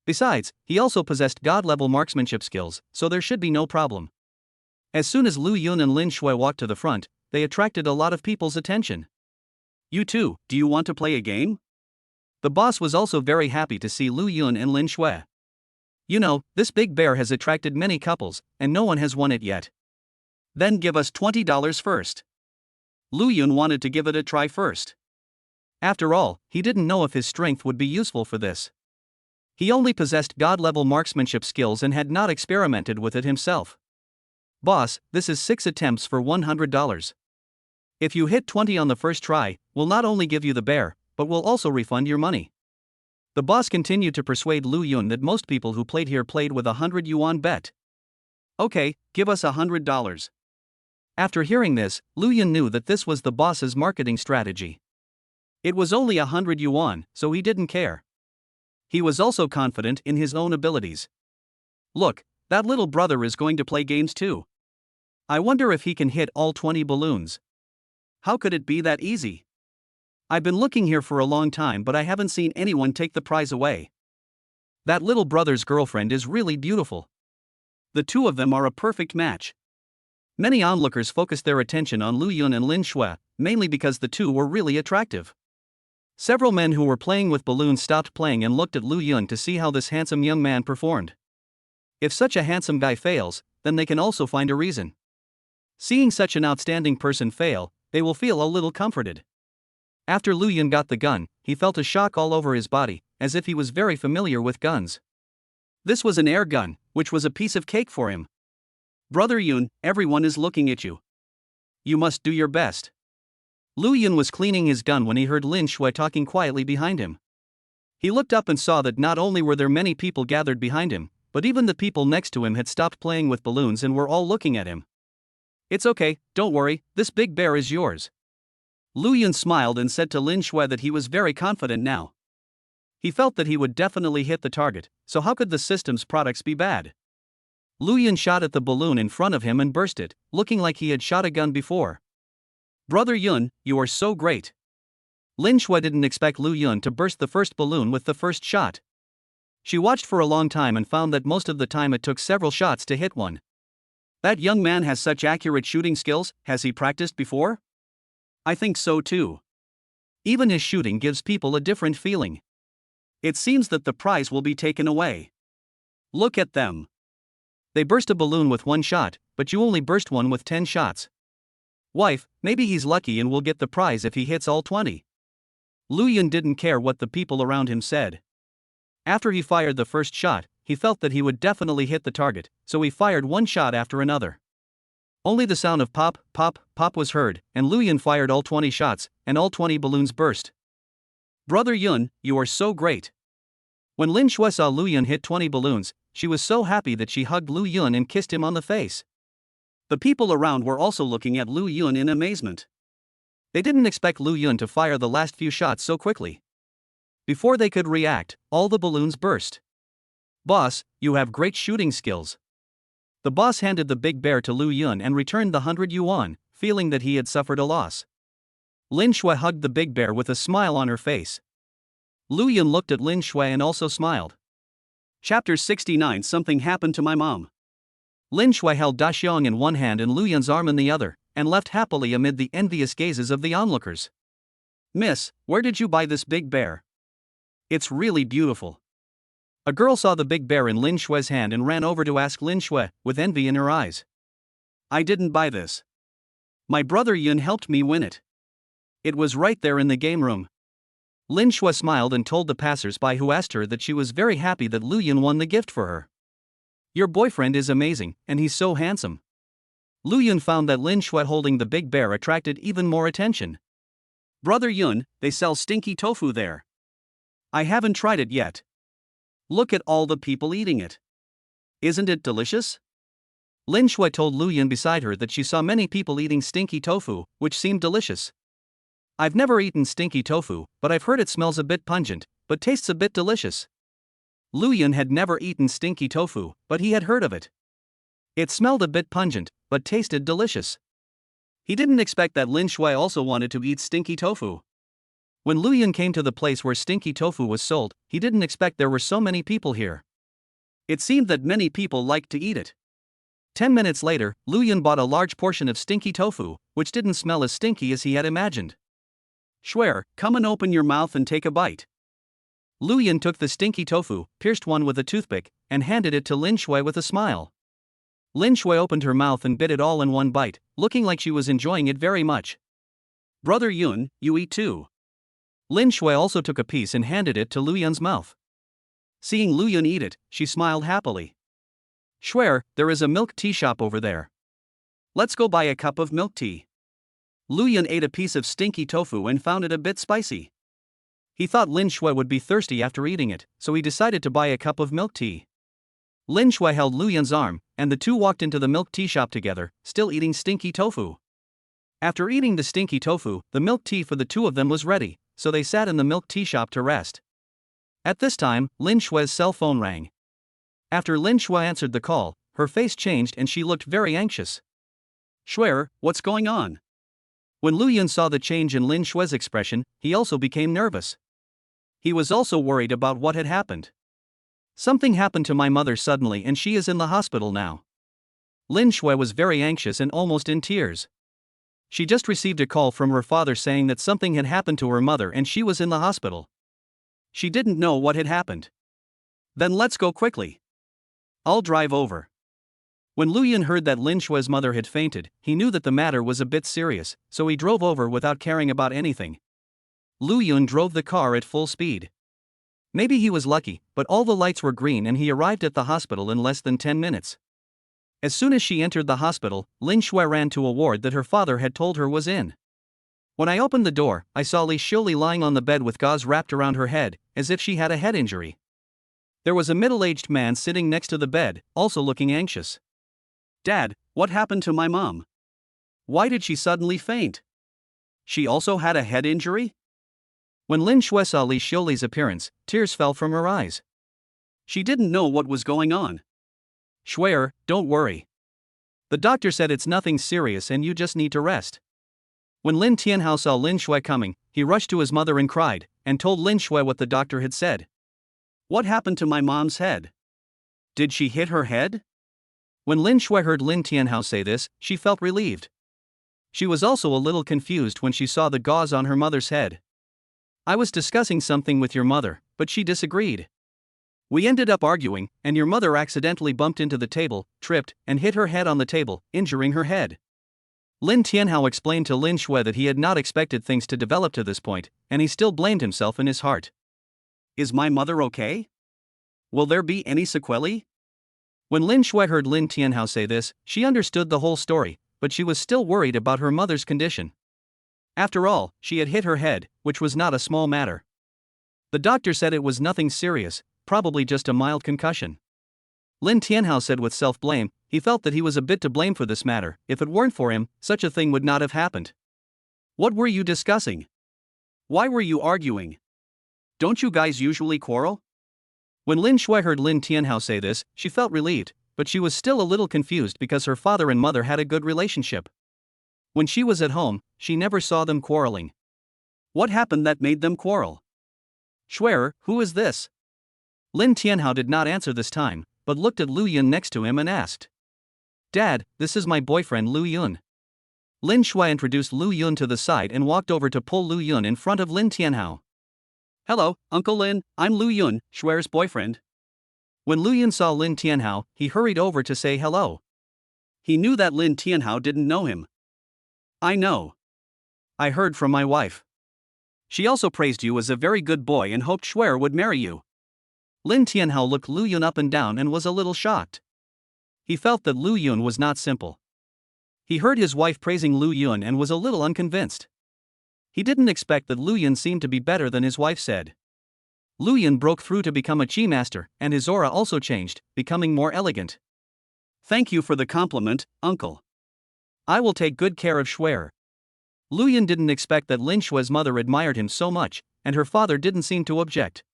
Besides, he also possessed god-level marksmanship skills, so there should be no problem. As soon as Lu Yun and Lin Shui walked to the front, they attracted a lot of people's attention.
You too, do you want to play a game?
The boss was also very happy to see Lu Yun and Lin Shui. You know, this big bear has attracted many couples, and no one has won it yet.
Then give us $20 first. Lu Yun wanted to give it a try first.
After all, he didn't know if his strength would be useful for this. He only possessed god-level marksmanship skills and had not experimented with it himself. Boss, this is 6 attempts for $100. If you hit 20 on the first try, we'll not only give you the bear, but we'll also refund your money. The boss continued to persuade Lu Yun that most people who played here played with a 100 yuan bet.
Okay, give us $100.
After hearing this, Lu Yun knew that this was the boss's marketing strategy. It was only 100 yuan, so he didn't care. He was also confident in his own abilities. Look, that little brother is going to play games too. I wonder if he can hit all 20 balloons.
How could it be that easy? I've been looking here for a long time, but I haven't seen anyone take the prize away.
That little brother's girlfriend is really beautiful.
The two of them are a perfect match.
Many onlookers focused their attention on Lu Yun and Lin Shui, mainly because the two were really attractive. Several men who were playing with balloons stopped playing and looked at Lu Yun to see how this handsome young man performed. If such a handsome guy fails, then they can also find a reason. Seeing such an outstanding person fail, they will feel a little comforted. After Lu Yun got the gun, he felt a shock all over his body, as if he was very familiar with guns.
This was an air gun, which was a piece of cake for him. Brother Yun, everyone is looking at you. You must do your best.
Lu Yun was cleaning his gun when he heard Lin Shui talking quietly behind him. He looked up and saw that not only were there many people gathered behind him, but even the people next to him had stopped playing with balloons and were all looking at him.
It's okay, don't worry, this big bear is yours. Lu Yun smiled and said to Lin Shui that he was very confident now. He felt that he would definitely hit the target, so how could the system's products be bad?
Lu Yun shot at the balloon in front of him and burst it, looking like he had shot a gun before.
Brother Yun, you are so great.
Lin Shui didn't expect Lu Yun to burst the first balloon with the first shot. She watched for a long time and found that most of the time it took several shots to hit one.
That young man has such accurate shooting skills, has he practiced before?
I think so too. Even his shooting gives people a different feeling.
It seems that the prize will be taken away. Look at them.
They burst a balloon with one shot, but you only burst one with 10 shots. Wife, maybe he's lucky and will get the prize if he hits all 20. Lu Yun didn't care what the people around him said. After he fired the first shot, he felt that he would definitely hit the target, so he fired one shot after another. Only the sound of pop, pop, pop was heard, and Lu Yun fired all 20 shots, and all 20 balloons burst.
Brother Yun, you are so great.
When Lin Shui saw Lu Yun hit 20 balloons, she was so happy that she hugged Lu Yun and kissed him on the face.
The people around were also looking at Lu Yun in amazement.
They didn't expect Lu Yun to fire the last few shots so quickly. Before they could react, all the balloons burst. Boss, you have great shooting skills. The boss handed the big bear to Lu Yun and returned the 100 yuan, feeling that he had suffered a loss. Lin Shui hugged the big bear with a smile on her face. Lu Yun looked at Lin Shui and also smiled.
Chapter 69. Something happened to my mom.
Lin Shui held Da Xiong in one hand and Lu Yun's arm in the other, and left happily amid the envious gazes of the onlookers.
Miss, where did you buy this big bear? It's really beautiful.
A girl saw the big bear in Lin Shui's hand and ran over to ask Lin Shui, with envy in her eyes.
I didn't buy this. My brother Yun helped me win it. It was right there in the game room.
Lin Shui smiled and told the passers-by who asked her that she was very happy that Lu Yun won the gift for her. Your boyfriend is amazing, and he's so handsome. Lu Yun found that Lin Shui holding the big bear attracted even more attention.
Brother Yun, they sell stinky tofu there. I haven't tried it yet. Look at all the people eating it. Isn't it delicious?
Lin Shui told Lu Yun beside her that she saw many people eating stinky tofu, which seemed delicious. I've never eaten stinky tofu, but I've heard it smells a bit pungent, but tastes a bit delicious. Lu Yun had never eaten stinky tofu, but he had heard of it. It smelled a bit pungent, but tasted delicious. He didn't expect that Lin Shui also wanted to eat stinky tofu. When Lu Yun came to the place where stinky tofu was sold, he didn't expect there were so many people here.
It seemed that many people liked to eat it.
10 minutes later, Lu Yun bought a large portion of stinky tofu, which didn't smell as stinky as he had imagined.
Shui, come and open your mouth and take a bite.
Lu Yun took the stinky tofu, pierced one with a toothpick, and handed it to Lin Shui with a smile. Lin Shui opened her mouth and bit it all in one bite, looking like she was enjoying it very much.
Brother Yun, you eat too.
Lin Shui also took a piece and handed it to Lu Yun's mouth.
Seeing Lu Yun eat it, she smiled happily.
Shui, there is a milk tea shop over there.
Let's go buy a cup of milk tea. Lu Yun ate a piece of stinky tofu and found it a bit spicy.
He thought Lin Shui would be thirsty after eating it, so he decided to buy a cup of milk tea. Lin Shui held Lu Yun's arm, and the two walked into the milk tea shop together, still eating stinky tofu. After eating the stinky tofu, the milk tea for the two of them was ready, so they sat in the milk tea shop to rest. At this time, Lin Shui's cell phone rang. After Lin Shui answered the call, her face changed and she looked very anxious.
Shui, what's going on?
When Lu Yun saw the change in Lin Shui's expression, he also became nervous. He was also worried about what had happened. Something happened to my mother suddenly and she is in the hospital now. Lin Shui was very anxious and almost in tears. She just received a call from her father saying that something had happened to her mother and she was in the hospital.
She didn't know what had happened. Then let's go quickly. I'll drive over.
When Lu Yun heard that Lin Shui's mother had fainted, he knew that the matter was a bit serious, so he drove over without caring about anything. Lu Yun drove the car at full speed. Maybe he was lucky, but all the lights were green and he arrived at the hospital in less than 10 minutes. As soon as she entered the hospital, Lin Shui ran to a ward that her father had told her was in. When I opened the door, I saw Li Xiuli lying on the bed with gauze wrapped around her head, as if she had a head injury. There was a middle-aged man sitting next to the bed, also looking anxious.
Dad, what happened to my mom? Why did she suddenly faint? She also had a head injury?
When Lin Shui saw Li Xiuli's appearance, tears fell from her eyes.
She didn't know what was going on.
Shui, don't worry. The doctor said it's nothing serious and you just need to rest. When Lin Tianhao saw Lin Shui coming, he rushed to his mother and cried, and told Lin Shui what the doctor had said.
What happened to my mom's head? Did she hit her head?
When Lin Shui heard Lin Tianhao say this, she felt relieved. She was also a little confused when she saw the gauze on her mother's head. I was discussing something with your mother, but she disagreed. We ended up arguing, and your mother accidentally bumped into the table, tripped, and hit her head on the table, injuring her head. Lin Tianhao explained to Lin Shui that he had not expected things to develop to this point, and he still blamed himself in his heart.
Is my mother okay? Will there be any sequelae?
When Lin Shui heard Lin Tianhao say this, she understood the whole story, but she was still worried about her mother's condition. After all, she had hit her head, which was not a small matter. The doctor said it was nothing serious, probably just a mild concussion. Lin Tianhao said with self-blame, he felt that he was a bit to blame for this matter. If it weren't for him, such a thing would not have happened.
What were you discussing? Why were you arguing? Don't you guys usually quarrel?
When Lin Shui heard Lin Tianhao say this, she felt relieved, but she was still a little confused because her father and mother had a good relationship. When she was at home, she never saw them quarreling.
What happened that made them quarrel?
Shui, who is this? Lin Tianhao did not answer this time, but looked at Lu Yun next to him and asked. Dad, this is my boyfriend Lu Yun. Lin Shui introduced Lu Yun to the side and walked over to pull Lu Yun in front of Lin Tianhao.
Hello, Uncle Lin, I'm Lu Yun, Shui's boyfriend.
When Lu Yun saw Lin Tianhao, he hurried over to say hello.
He knew that Lin Tianhao didn't know him. I know.
I heard from my wife.
She also praised you as a very good boy and hoped Shui would marry you.
Lin Tianhao looked Lu Yun up and down and was a little shocked. He felt that Lu Yun was not simple. He heard his wife praising Lu Yun and was a little unconvinced. He didn't expect that Lu Yun seemed to be better than his wife said. Lu Yun broke through to become a chi master, and his aura also changed, becoming more elegant.
Thank you for the compliment, uncle.
I will take good care of Shui. Lu Yun didn't expect that Lin Shui's mother admired him so much, and her father didn't seem to object.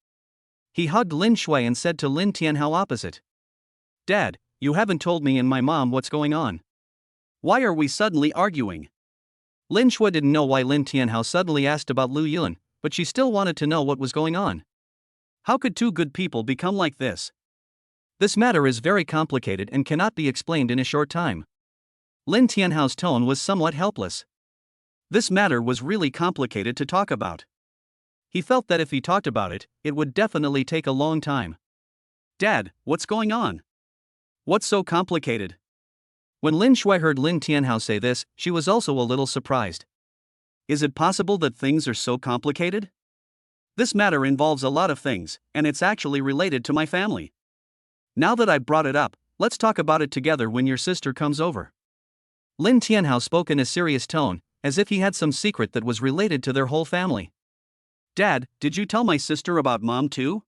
He hugged Lin Shui and said to Lin Tianhao opposite. "Dad, you haven't told me and my mom what's going on.
Why are we suddenly arguing?"
Lin Shui didn't know why Lin Tianhao suddenly asked about Lu Yun, but she still wanted to know what was going on.
How could two good people become like this?
This matter is very complicated and cannot be explained in a short time. Lin Tianhao's tone was somewhat helpless.
This matter was really complicated to talk about. He felt that if he talked about it, it would definitely take a long time. "Dad, what's going on? What's so complicated?"
When Lin Shui heard Lin Tianhao say this, she was also a little surprised.
Is it possible that things are so complicated? This matter involves a lot of things, and it's actually related to my family. Now that I brought it up, let's talk about it together when your sister comes over.
Lin Tianhao spoke in a serious tone, as if he had some secret that was related to their whole family.
"Dad, did you tell my sister about Mom too?"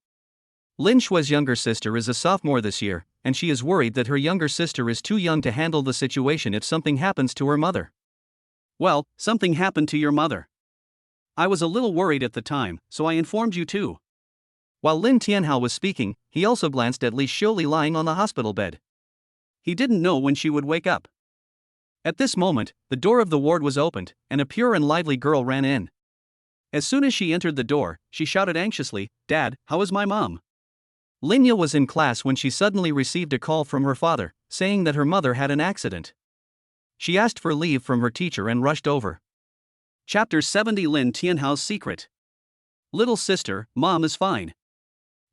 Lin Shui's younger sister is a sophomore this year, and she is worried that her younger sister is too young to handle the situation if something happens to her mother.
"Well, something happened to your mother. I was a little worried at the time, so I informed you too."
While Lin Tianhao was speaking, he also glanced at Li Xiuli lying on the hospital bed.
He didn't know when she would wake up.
At this moment, the door of the ward was opened, and a pure and lively girl ran in.
As soon as she entered the door, she shouted anxiously, "Dad, how is my mom?"
Lin Yu was in class when she suddenly received a call from her father, saying that her mother had an accident. She asked for leave from her teacher and rushed over.
Chapter 70 Lin Tianhao's Secret. "Little sister, Mom is fine.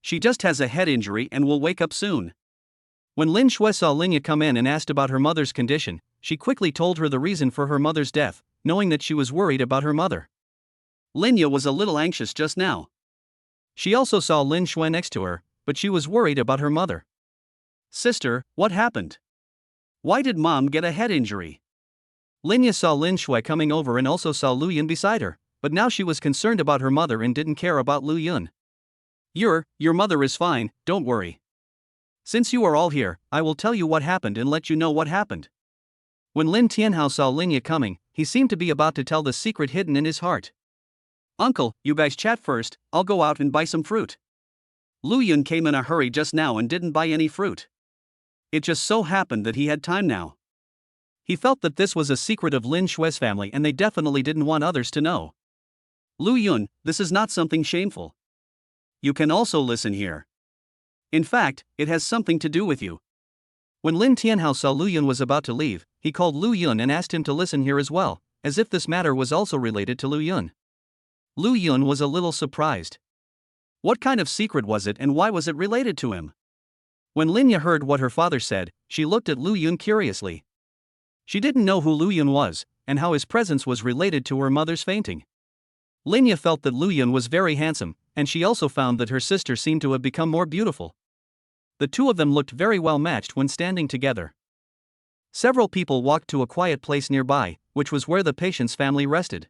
She just has a head injury and will wake up soon."
When Lin Shui saw Lin Yu come in and asked about her mother's condition, she quickly told her the reason for her mother's death, knowing that she was worried about her mother.
Lin Yu was a little anxious just now.
She also saw Lin Shui next to her, but she was worried about her mother.
"Sister, what happened? Why did Mom get a head injury?"
Lin Yu saw Lin Shui coming over and also saw Lu Yun beside her, but now she was concerned about her mother and didn't care about Lu Yun.
Your mother is fine, don't worry. Since you are all here, I will tell you what happened and let you know what happened."
When Lin Tianhao saw Lin Yu coming, he seemed to be about to tell the secret hidden in his heart.
"Uncle, you guys chat first, I'll go out and buy some fruit." Lu Yun came in a hurry just now and didn't buy any fruit. It just so happened that he had time now.
He felt that this was a secret of Lin Shui's family and they definitely didn't want others to know.
"Lu Yun, this is not something shameful. You can also listen here. In fact, it has something to do with you."
When Lin Tianhao saw Lu Yun was about to leave, he called Lu Yun and asked him to listen here as well, as if this matter was also related to Lu Yun. Lu Yun was a little surprised.
What kind of secret was it and why was it related to him?
When Lin Yu heard what her father said, she looked at Lu Yun curiously. She didn't know who Lu Yun was, and how his presence was related to her mother's fainting. Lin Yu felt that Lu Yun was very handsome, and she also found that her sister seemed to have become more beautiful. The two of them looked very well matched when standing together. Several people walked to a quiet place nearby, which was where the patient's family rested.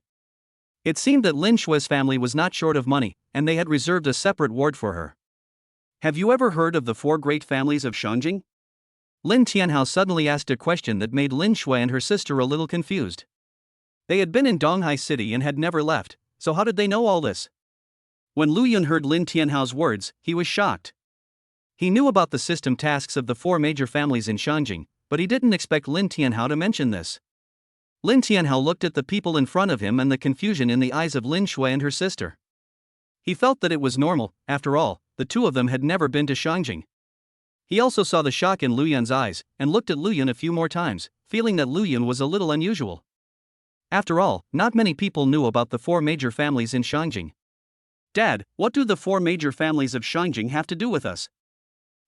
It seemed that Lin Shui's family was not short of money, and they had reserved a separate ward for her.
"Have you ever heard of the four great families of Shangjing?"
Lin Tianhao suddenly asked a question that made Lin Shui and her sister a little confused. They had been in Donghai City and had never left, so how did they know all this?
When Lu Yun heard Lin Tianhao's words, he was shocked.
He knew about the system tasks of the four major families in Shangjing, but he didn't expect Lin Tianhao to mention this. Lin Tianhao looked at the people in front of him and the confusion in the eyes of Lin Shui and her sister. He felt that it was normal, after all, the two of them had never been to Shangjing. He also saw the shock in Lu Yun's eyes, and looked at Lu Yun a few more times, feeling that Lu Yun was a little unusual. After all, not many people knew about the four major families in Shangjing.
"Dad, what do the four major families of Shangjing have to do with us?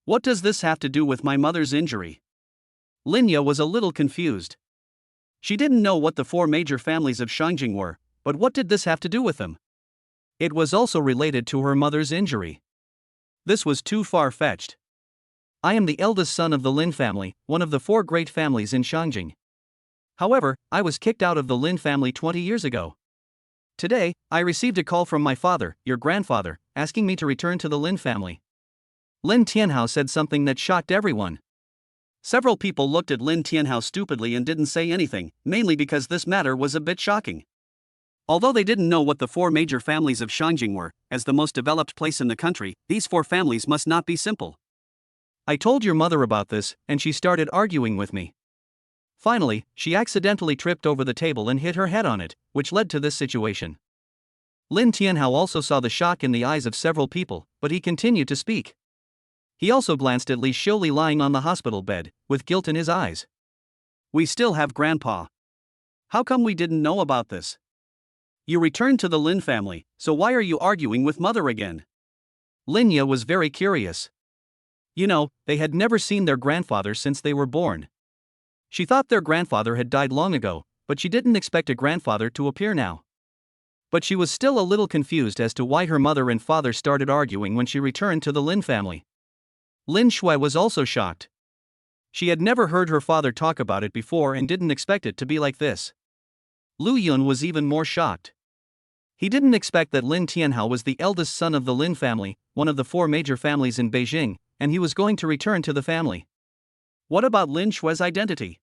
What does this have to do with my mother's injury?"
Lin Yu was a little confused.
She didn't know what the four major families of Shangjing were, but what did this have to do with them?
It was also related to her mother's injury.
This was too far-fetched.
"I am the eldest son of the Lin family, one of the four great families in Shangjing. However, I was kicked out of the Lin family 20 years ago. Today, I received a call from my father, your grandfather, asking me to return to the Lin family." Lin Tianhao said something that shocked everyone.
Several people looked at Lin Tianhao stupidly and didn't say anything, mainly because this matter was a bit shocking. Although they didn't know what the four major families of Shanjing were, as the most developed place in the country, these four families must not be simple.
I told your mother about this, and she started arguing with me. Finally, she accidentally tripped over the table and hit her head on it, which led to this situation. Lin Tianhao also saw the shock in the eyes of several people, but he continued to speak. He also glanced at Li Xiuli lying on the hospital bed, with guilt in his eyes.
We still have Grandpa. How come we didn't know about this? You returned to the Lin family, so why are you arguing with Mother again?
Linya was very curious. You know, they had never seen their grandfather since they were born. She thought their grandfather had died long ago, but she didn't expect a grandfather to appear now. But she was still a little confused as to why her mother and father started arguing when she returned to the Lin family. Lin Shui was also shocked. She had never heard her father talk about it before and didn't expect it to be like this. Lu Yun was even more shocked. He didn't expect that Lin Tianhao was the eldest son of the Lin family, one of the four major families in Beijing, and he was going to return to the family.
What about Lin Shui's identity?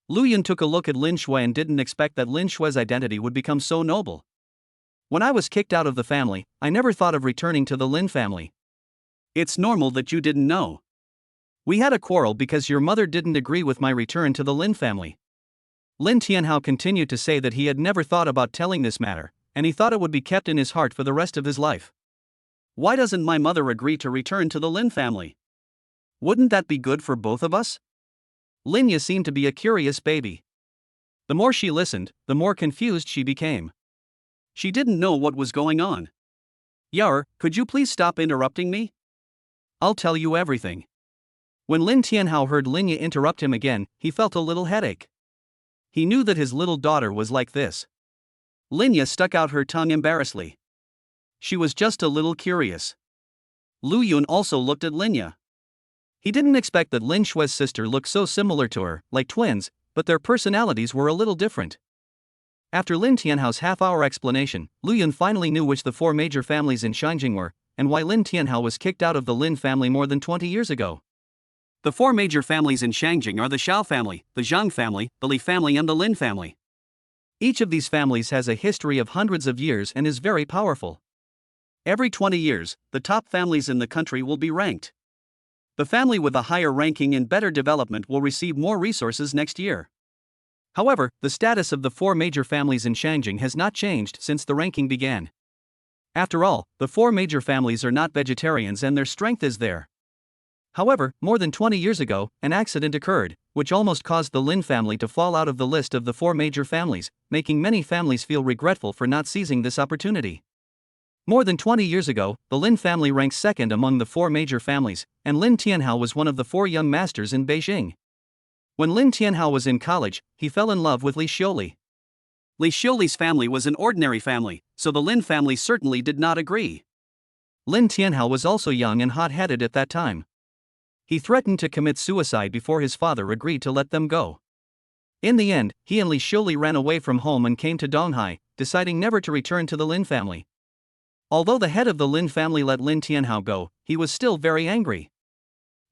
Lu Yun took a look at Lin Shui and didn't expect that Lin Shui's identity would become so noble. When I was kicked out of the family, I never thought of returning to the Lin family.
It's normal that you didn't know.
We had a quarrel because your mother didn't agree with my return to the Lin family. Lin Tianhao continued to say that he had never thought about telling this matter, and he thought it would be kept in his heart for the rest of his life.
Why doesn't my mother agree to return to the Lin family? Wouldn't that be good for both of us?
Linya seemed to be a curious baby. The more she listened, the more confused she became.
She didn't know what was going on. Yar, could you please stop interrupting me?
I'll tell you everything. When Lin Tianhao heard Linya interrupt him again, he felt a little headache. He knew that his little daughter was like this.
Linya stuck out her tongue embarrassedly. She was just a little curious. Lu Yun also looked at Linya.
He didn't expect that Lin Shui's sister looked so similar to her, like twins, but their personalities were a little different. After Lin Tianhao's half-hour explanation, Lu Yun finally knew which the four major families in Shanjing were, and why Lin Tianhao was kicked out of the Lin family more than 20 years ago.
The four major families in Shanjing are the Xiao family, the Zhang family, the Li family and the Lin family.
Each of these families has a history of hundreds of years and is very powerful.
Every 20 years, the top families in the country will be ranked. The family with a higher ranking and better development will receive more resources next year.
However, the status of the four major families in Shanjing has not changed since the ranking began. After all, the four major families are not vegetarians and their strength is there. However, more than 20 years ago, an accident occurred, which almost caused the Lin family to fall out of the list of the four major families, making many families feel regretful for not seizing this opportunity. More than 20 years ago, the Lin family ranks second among the four major families, and Lin Tianhao was one of the four young masters in Beijing. When Lin Tianhao was in college, he fell in love with Li Xiuli.
Li Xiuli's family was an ordinary family, so the Lin family certainly did not agree.
Lin Tianhao was also young and hot-headed at that time. He threatened to commit suicide before his father agreed to let them go. In the end, he and Li Xiuli ran away from home and came to Donghai, deciding never to return to the Lin family. Although the head of the Lin family let Lin Tianhao go, he was still very angry.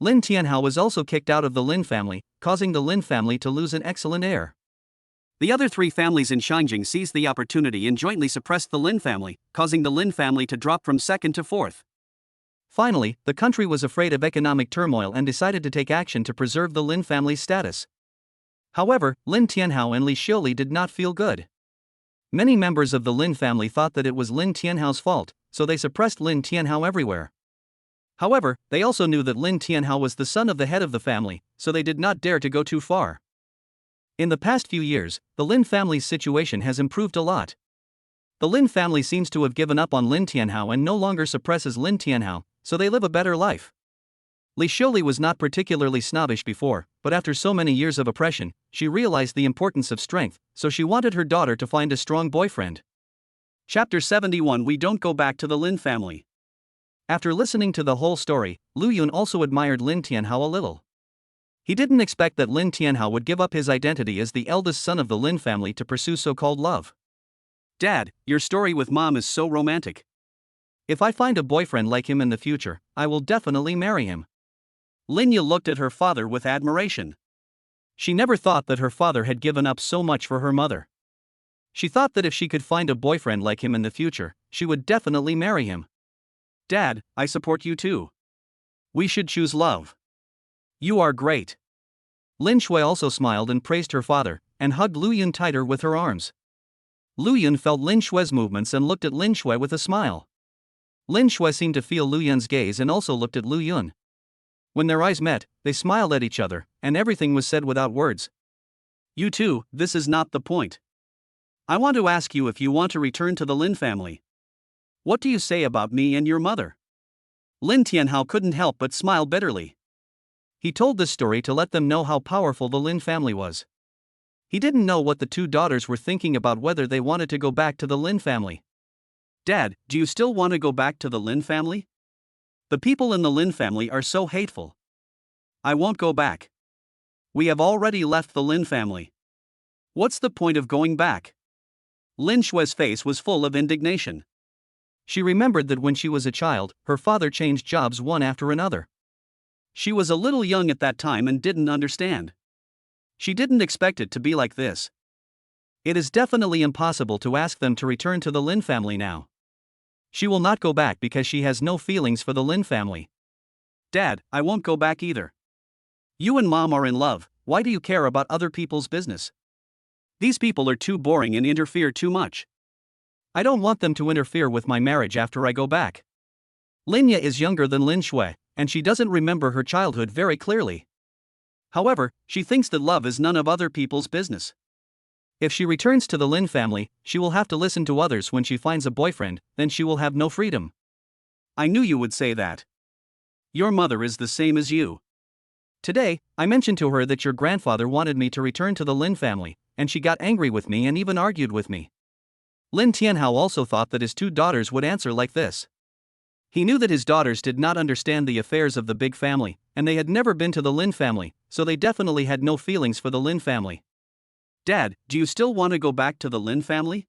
Lin Tianhao was also kicked out of the Lin family, causing the Lin family to lose an excellent heir.
The other three families in Shanjing seized the opportunity and jointly suppressed the Lin family, causing the Lin family to drop from second to fourth.
Finally, the country was afraid of economic turmoil and decided to take action to preserve the Lin family's status. However, Lin Tianhao and Li Xiuli did not feel good. Many members of the Lin family thought that it was Lin Tianhao's fault, so they suppressed Lin Tianhao everywhere. However, they also knew that Lin Tianhao was the son of the head of the family, so they did not dare to go too far. In the past few years, the Lin family's situation has improved a lot. The Lin family seems to have given up on Lin Tianhao and no longer suppresses Lin Tianhao, so they live a better life. Li Xiuli was not particularly snobbish before, but after so many years of oppression, she realized the importance of strength, so she wanted her daughter to find a strong boyfriend.
Chapter 71. We don't go back to the Lin family.
After listening to the whole story, Lu Yun also admired Lin Tianhao a little. He didn't expect that Lin Tianhao would give up his identity as the eldest son of the Lin family to pursue so-called love.
Dad, your story with Mom is so romantic.
If I find a boyfriend like him in the future, I will definitely marry him.
Linya looked at her father with admiration.
She never thought that her father had given up so much for her mother. She thought that if she could find a boyfriend like him in the future, she would definitely marry him.
Dad, I support you too. We should choose love. You are great.
Lin Shui also smiled and praised her father, and hugged Lu Yun tighter with her arms. Lu Yun felt Lin Shui's movements and looked at Lin Shui with a smile. Lin Shui seemed to feel Lu Yun's gaze and also looked at Lu Yun. When their eyes met, they smiled at each other, and everything was said without words.
You too, this is not the point. I want to ask you if you want to return to the Lin family. What do you say about me and your mother? Lin Tianhao couldn't help but smile bitterly.
He told this story to let them know how powerful the Lin family was. He didn't know what the two daughters were thinking about whether they wanted to go back to the Lin family.
Dad, do you still want to go back to the Lin family? The people in the Lin family are so hateful. I won't go back. We have already left the Lin family. What's the point of going back? Lin Shui's face was full of indignation.
She remembered that when she was a child, her father changed jobs one after another.
She was a little young at that time and didn't understand. She didn't expect it to be like this.
It is definitely impossible to ask them to return to the Lin family now. She will not go back because she has no feelings for the Lin family.
Dad, I won't go back either. You and Mom are in love, why do you care about other people's business? These people are too boring and interfere too much.
I don't want them to interfere with my marriage after I go back. Linya is younger than Lin Shui, and she doesn't remember her childhood very clearly.
However, she thinks that love is none of other people's business.
If she returns to the Lin family, she will have to listen to others when she finds a boyfriend, then she will have no freedom.
I knew you would say that. Your mother is the same as you.
Today, I mentioned to her that your grandfather wanted me to return to the Lin family, and she got angry with me and even argued with me. Lin Tianhao also thought that his two daughters would answer like this. He knew that his daughters did not understand the affairs of the big family, and they had never been to the Lin family, so they definitely had no feelings for the Lin family.
Dad, do you still want to go back to the Lin family?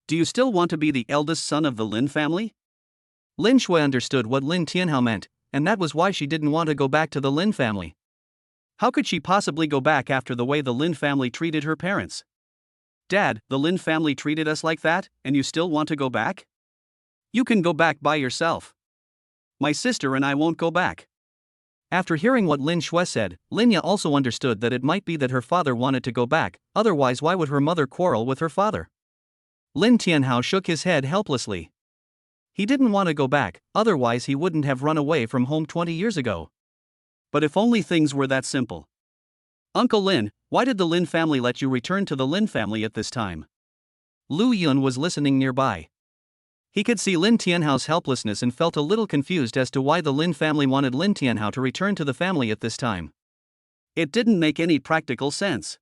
Do you still want to be the eldest son of the Lin family?
Lin Shui understood what Lin Tianhao meant, and that was why she didn't want to go back to the Lin family.
How could she possibly go back after the way the Lin family treated her parents? Dad, the Lin family treated us like that, and you still want to go back? You can go back by yourself. My sister and I won't go back.
After hearing what Lin Shui said, Linya also understood that it might be that her father wanted to go back, otherwise why would her mother quarrel with her father? Lin Tianhao shook his head helplessly. He didn't want to go back, otherwise he wouldn't have run away from home 20 years ago.
But if only things were that simple. Uncle Lin, why did the Lin family let you return to the Lin family at this time?
Lu Yun was listening nearby. He could see Lin Tianhao's helplessness and felt a little confused as to why the Lin family wanted Lin Tianhao to return to the family at this time.
It didn't make any practical sense.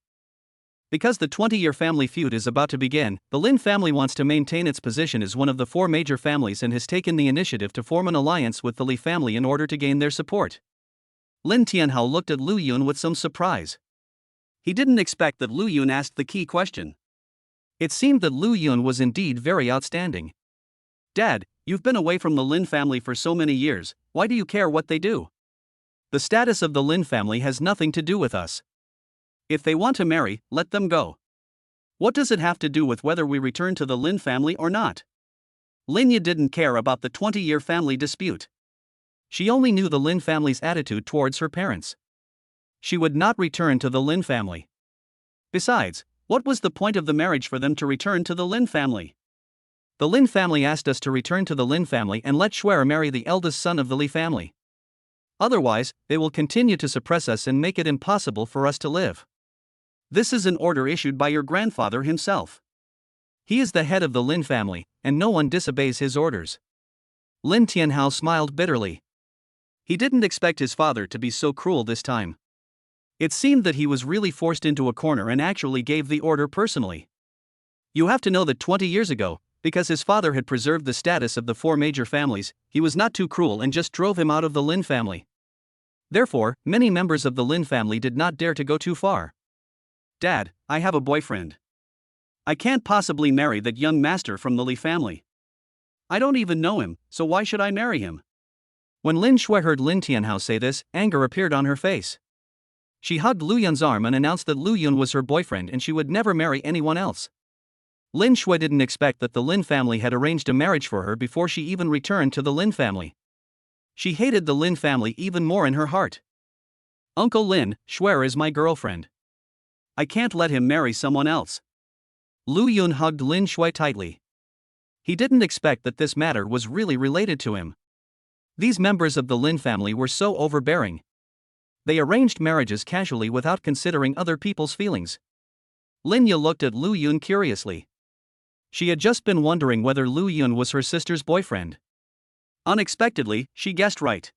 Because the 20-year family feud is about to begin, the Lin family wants to maintain its position as one of the four major families and has taken the initiative to form an alliance with the Li family in order to gain their support.
Lin Tianhao looked at Lu Yun with some surprise.
He didn't expect that Lu Yun asked the key question.
It seemed that Lu Yun was indeed very outstanding.
Dad, you've been away from the Lin family for so many years, why do you care what they do?
The status of the Lin family has nothing to do with us.
If they want to marry, let them go. What does it have to do with whether we return to the Lin family or not? Linya didn't care about the 20-year family dispute.
She only knew the Lin family's attitude towards her parents. She would not return to the Lin family.
Besides, what was the point of the marriage for them to return to the Lin family?
The Lin family asked us to return to the Lin family and let Shuer marry the eldest son of the Li family. Otherwise, they will continue to suppress us and make it impossible for us to live.
This is an order issued by your grandfather himself.
He is the head of the Lin family, and no one disobeys his orders. Lin Tianhao smiled bitterly. He didn't expect his father to be so cruel this time. It seemed that he was really forced into a corner and actually gave the order personally. You have to know that 20 years ago, because his father had preserved the status of the four major families, he was not too cruel and just drove him out of the Lin family. Therefore, many members of the Lin family did not dare to go too far.
Dad, I have a boyfriend. I can't possibly marry that young master from the Li family. I don't even know him, so why should I marry him?
When Lin Shui heard Lin Tianhao say this, anger appeared on her face. She hugged Lu Yun's arm and announced that Lu Yun was her boyfriend and she would never marry anyone else. Lin Shui didn't expect that the Lin family had arranged a marriage for her before she even returned to the Lin family. She hated the Lin family even more in her heart.
Uncle Lin, Shuer is my girlfriend. I can't let him marry someone else.
Lu Yun hugged Lin Shui tightly. He didn't expect that this matter was really related to him. These members of the Lin family were so overbearing. They arranged marriages casually without considering other people's feelings. Lin Ye looked at Lu Yun curiously. She had just been wondering whether Lu Yun was her sister's boyfriend.
Unexpectedly, she guessed right.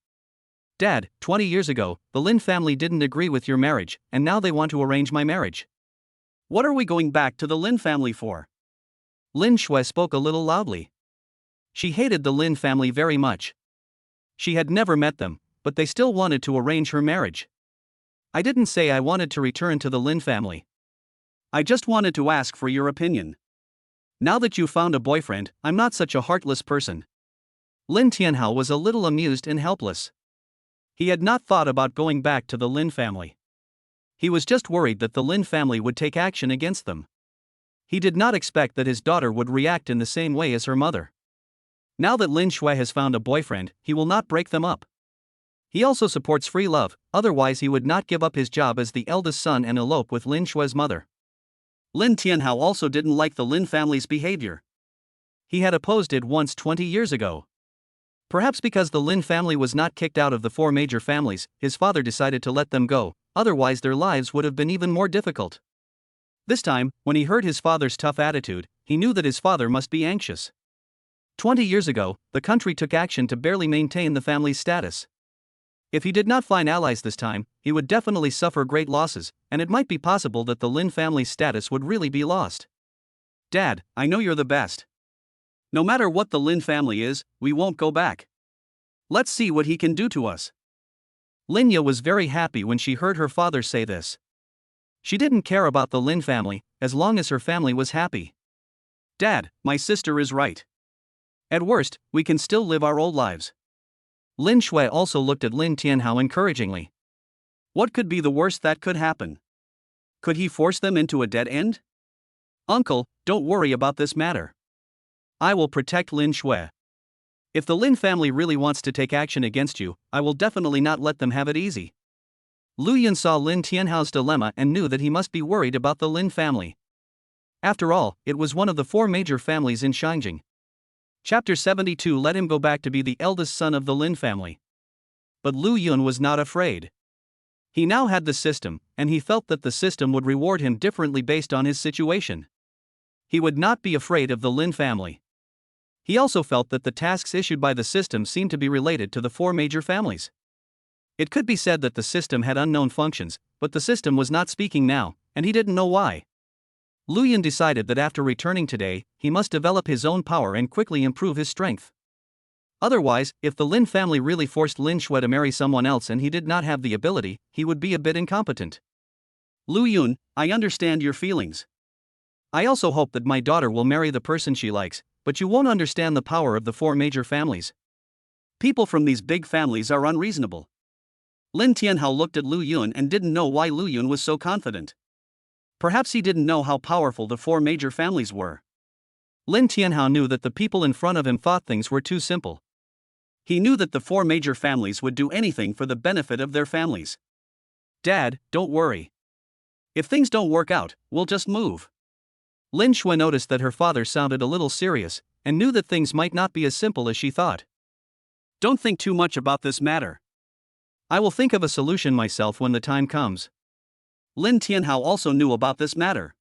Dad, 20 years ago, the Lin family didn't agree with your marriage, and now they want to arrange my marriage.
What are we going back to the Lin family for?
Lin Shui spoke a little loudly. She hated the Lin family very much. She had never met them, but they still wanted to arrange her marriage. I didn't say I wanted to return to the Lin family.
I just wanted to ask for your opinion. Now that you found a boyfriend, I'm not such a heartless person.
Lin Tianhao was a little amused and helpless. He had not thought about going back to the Lin family. He was just worried that the Lin family would take action against them. He did not expect that his daughter would react in the same way as her mother. Now that Lin Shui has found a boyfriend, he will not break them up. He also supports free love, otherwise he would not give up his job as the eldest son and elope with Lin Shui's mother.
Lin Tianhao also didn't like the Lin family's behavior.
He had opposed it once 20 years ago. Perhaps because the Lin family was not kicked out of the 4 major families, his father decided to let them go, otherwise their lives would have been even more difficult. This time, when he heard his father's tough attitude, he knew that his father must be anxious. 20 years ago, the country took action to barely maintain the family's status. If he did not find allies this time, he would definitely suffer great losses, and it might be possible that the Lin family's status would really be lost.
Dad, I know you're the best. No matter what the Lin family is, we won't go back. Let's see what he can do to us.
Lin Ye was very happy when she heard her father say this. She didn't care about the Lin family, as long as her family was happy.
Dad, my sister is right. At worst, we can still live our old lives.
Lin Shui also looked at Lin Tianhao encouragingly.
What could be the worst that could happen? Could he force them into a dead end? Uncle, don't worry about this matter. I will protect Lin Shui. If the Lin family really wants to take action against you, I will definitely not let them have it easy.
Lu Yun saw Lin Tianhao's dilemma and knew that he must be worried about the Lin family. After all, it was one of the 4 major families in Shangjing. Chapter 72 let him go back to be the eldest son of the Lin family. But Lu Yun was not afraid. He now had the system, and he felt that the system would reward him differently based on his situation. He would not be afraid of the Lin family. He also felt that the tasks issued by the system seemed to be related to the 4 major families. It could be said that the system had unknown functions, but the system was not speaking now, and he didn't know why. Lu Yun decided that after returning today, he must develop his own power and quickly improve his strength. Otherwise, if the Lin family really forced Lin Shui to marry someone else and he did not have the ability, he would be a bit incompetent.
Lu Yun, I understand your feelings.
I also hope that my daughter will marry the person she likes, but you won't understand the power of the 4 major families.
People from these big families are unreasonable. Lin Tianhao looked at Lu Yun and didn't know why Lu Yun was so confident. Perhaps he didn't know how powerful the 4 major families were.
Lin Tianhao knew that the people in front of him thought things were too simple.
He knew that the 4 major families would do anything for the benefit of their families. Dad, don't worry. If things don't work out, we'll just move.
Lin Shui noticed that her father sounded a little serious, and knew that things might not be as simple as she thought.
Don't think too much about this matter.
I will think of a solution myself when the time comes.
Lin Tianhao also knew about this matter.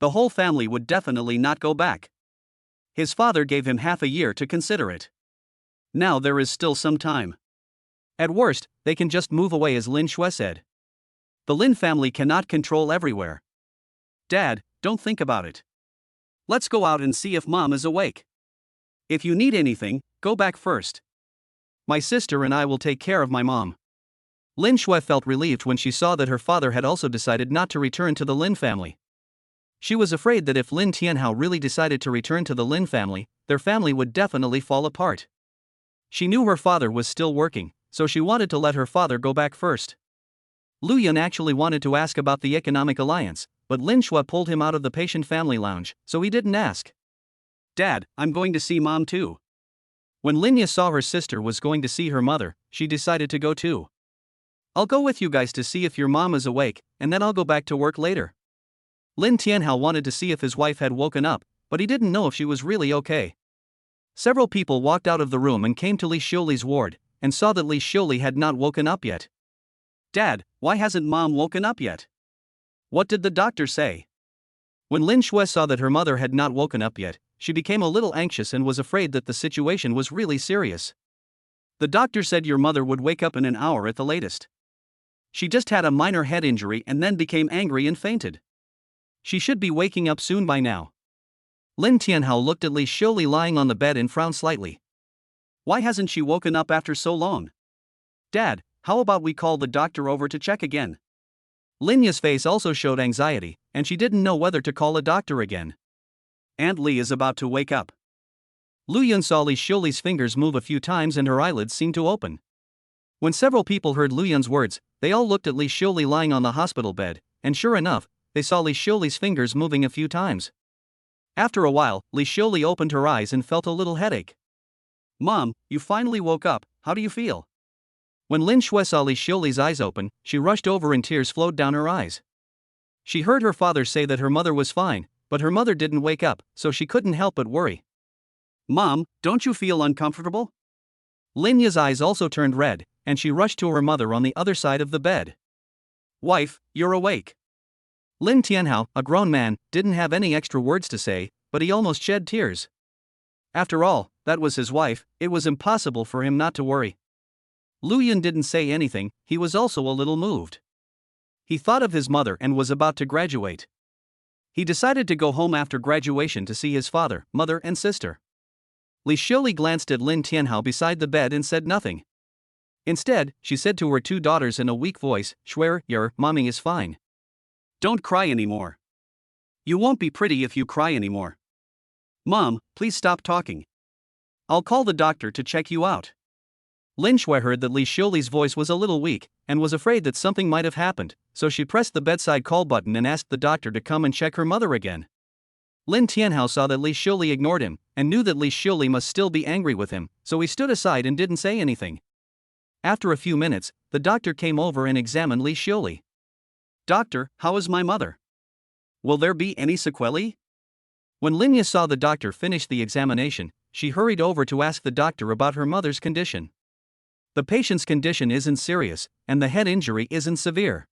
The whole family would definitely not go back. His father gave him half a year to consider it. Now there is still some time.
At worst, they can just move away, as Lin Shui said.
The Lin family cannot control everywhere. Dad, don't think about it. Let's go out and see if Mom is awake. If you need anything, go back first.
My sister and I will take care of my mom. Lin Shui felt relieved when she saw that her father had also decided not to return to the Lin family. She was afraid that if Lin Tianhao really decided to return to the Lin family, their family would definitely fall apart. She knew her father was still working, so she wanted to let her father go back first. Lu Yun actually wanted to ask about the economic alliance, but Lin Shui pulled him out of the patient family lounge, so he didn't ask.
Dad, I'm going to see Mom too.
When Linya saw her sister was going to see her mother, she decided to go too. I'll go with you guys to see if your mom is awake, and then I'll go back to work later. Lin Tianhao wanted to see if his wife had woken up, but he didn't know if she was really okay. Several people walked out of the room and came to Li Xiuli's ward, and saw that Li Xiuli had not woken up yet.
Dad, why hasn't Mom woken up yet? What did the doctor say?
When Lin Shui saw that her mother had not woken up yet, she became a little anxious and was afraid that the situation was really serious.
The doctor said your mother would wake up in an hour at the latest. She just had a minor head injury and then became angry and fainted.
She should be waking up soon by now. Lin Tianhao looked at Li Xiuli lying on the bed and frowned slightly.
Why hasn't she woken up after so long? Dad, how about we call the doctor over to check again?
Linya's face also showed anxiety, and she didn't know whether to call a doctor again.
Aunt Li is about to wake up.
Lu Yun saw Li Xiuli's fingers move a few times and her eyelids seemed to open. When several people heard Lu Yun's words, they all looked at Li Xiuli lying on the hospital bed, and sure enough, they saw Li Xiuli's fingers moving a few times. After a while, Li Xiuli opened her eyes and felt a little headache.
Mom, you finally woke up, how do you feel?
When Lin Shui saw Li Xiuli's eyes open, she rushed over and tears flowed down her eyes. She heard her father say that her mother was fine, but her mother didn't wake up, so she couldn't help but worry.
Mom, don't you feel uncomfortable?
Linya's eyes also turned red, and she rushed to her mother on the other side of the bed.
Wife, you're awake.
Lin Tianhao, a grown man, didn't have any extra words to say, but he almost shed tears. After all, that was his wife, it was impossible for him not to worry. Lu Yun didn't say anything, he was also a little moved. He thought of his mother and was about to graduate. He decided to go home after graduation to see his father, mother and sister. Li Xiuli glanced at Lin Tianhao beside the bed and said nothing. Instead, she said to her two daughters in a weak voice, "Shuer, your mommy is fine.
Don't cry anymore. You won't be pretty if you cry anymore. Mom, please stop talking. I'll call the doctor to check you out."
Lin Shui heard that Li Xiuli's voice was a little weak, and was afraid that something might have happened, so she pressed the bedside call button and asked the doctor to come and check her mother again. Lin Tianhao saw that Li Xiuli ignored him, and knew that Li Xiuli must still be angry with him, so he stood aside and didn't say anything. After a few minutes, the doctor came over and examined Li Xiuli.
"Doctor, how is my mother? Will there be any sequelae?"
When Linya saw the doctor finish the examination, she hurried over to ask the doctor about her mother's condition. The patient's condition isn't serious, and the head injury isn't severe.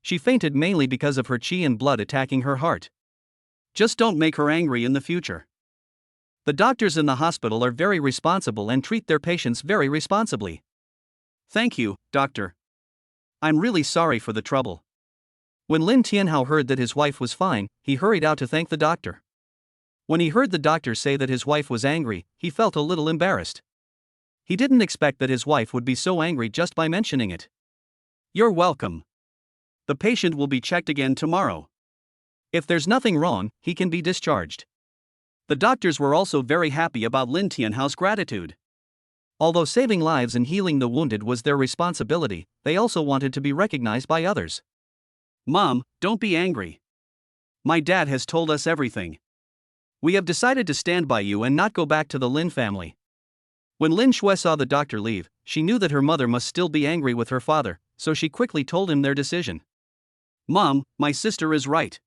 She fainted mainly because of her qi and blood attacking her heart.
Just don't make her angry in the future.
The doctors in the hospital are very responsible and treat their patients very responsibly.
Thank you, doctor. I'm really sorry for the trouble.
When Lin Tianhao heard that his wife was fine, he hurried out to thank the doctor. When he heard the doctor say that his wife was angry, he felt a little embarrassed. He didn't expect that his wife would be so angry just by mentioning it.
You're welcome. The patient will be checked again tomorrow.
If there's nothing wrong, he can be discharged.
The doctors were also very happy about Lin Tianhao's gratitude.
Although saving lives and healing the wounded was their responsibility, they also wanted to be recognized by others.
Mom, don't be angry. My dad has told us everything. We have decided to stand by you and not go back to the Lin family.
When Lin Shui saw the doctor leave, she knew that her mother must still be angry with her father, so she quickly told him their decision.
Mom, my sister is right.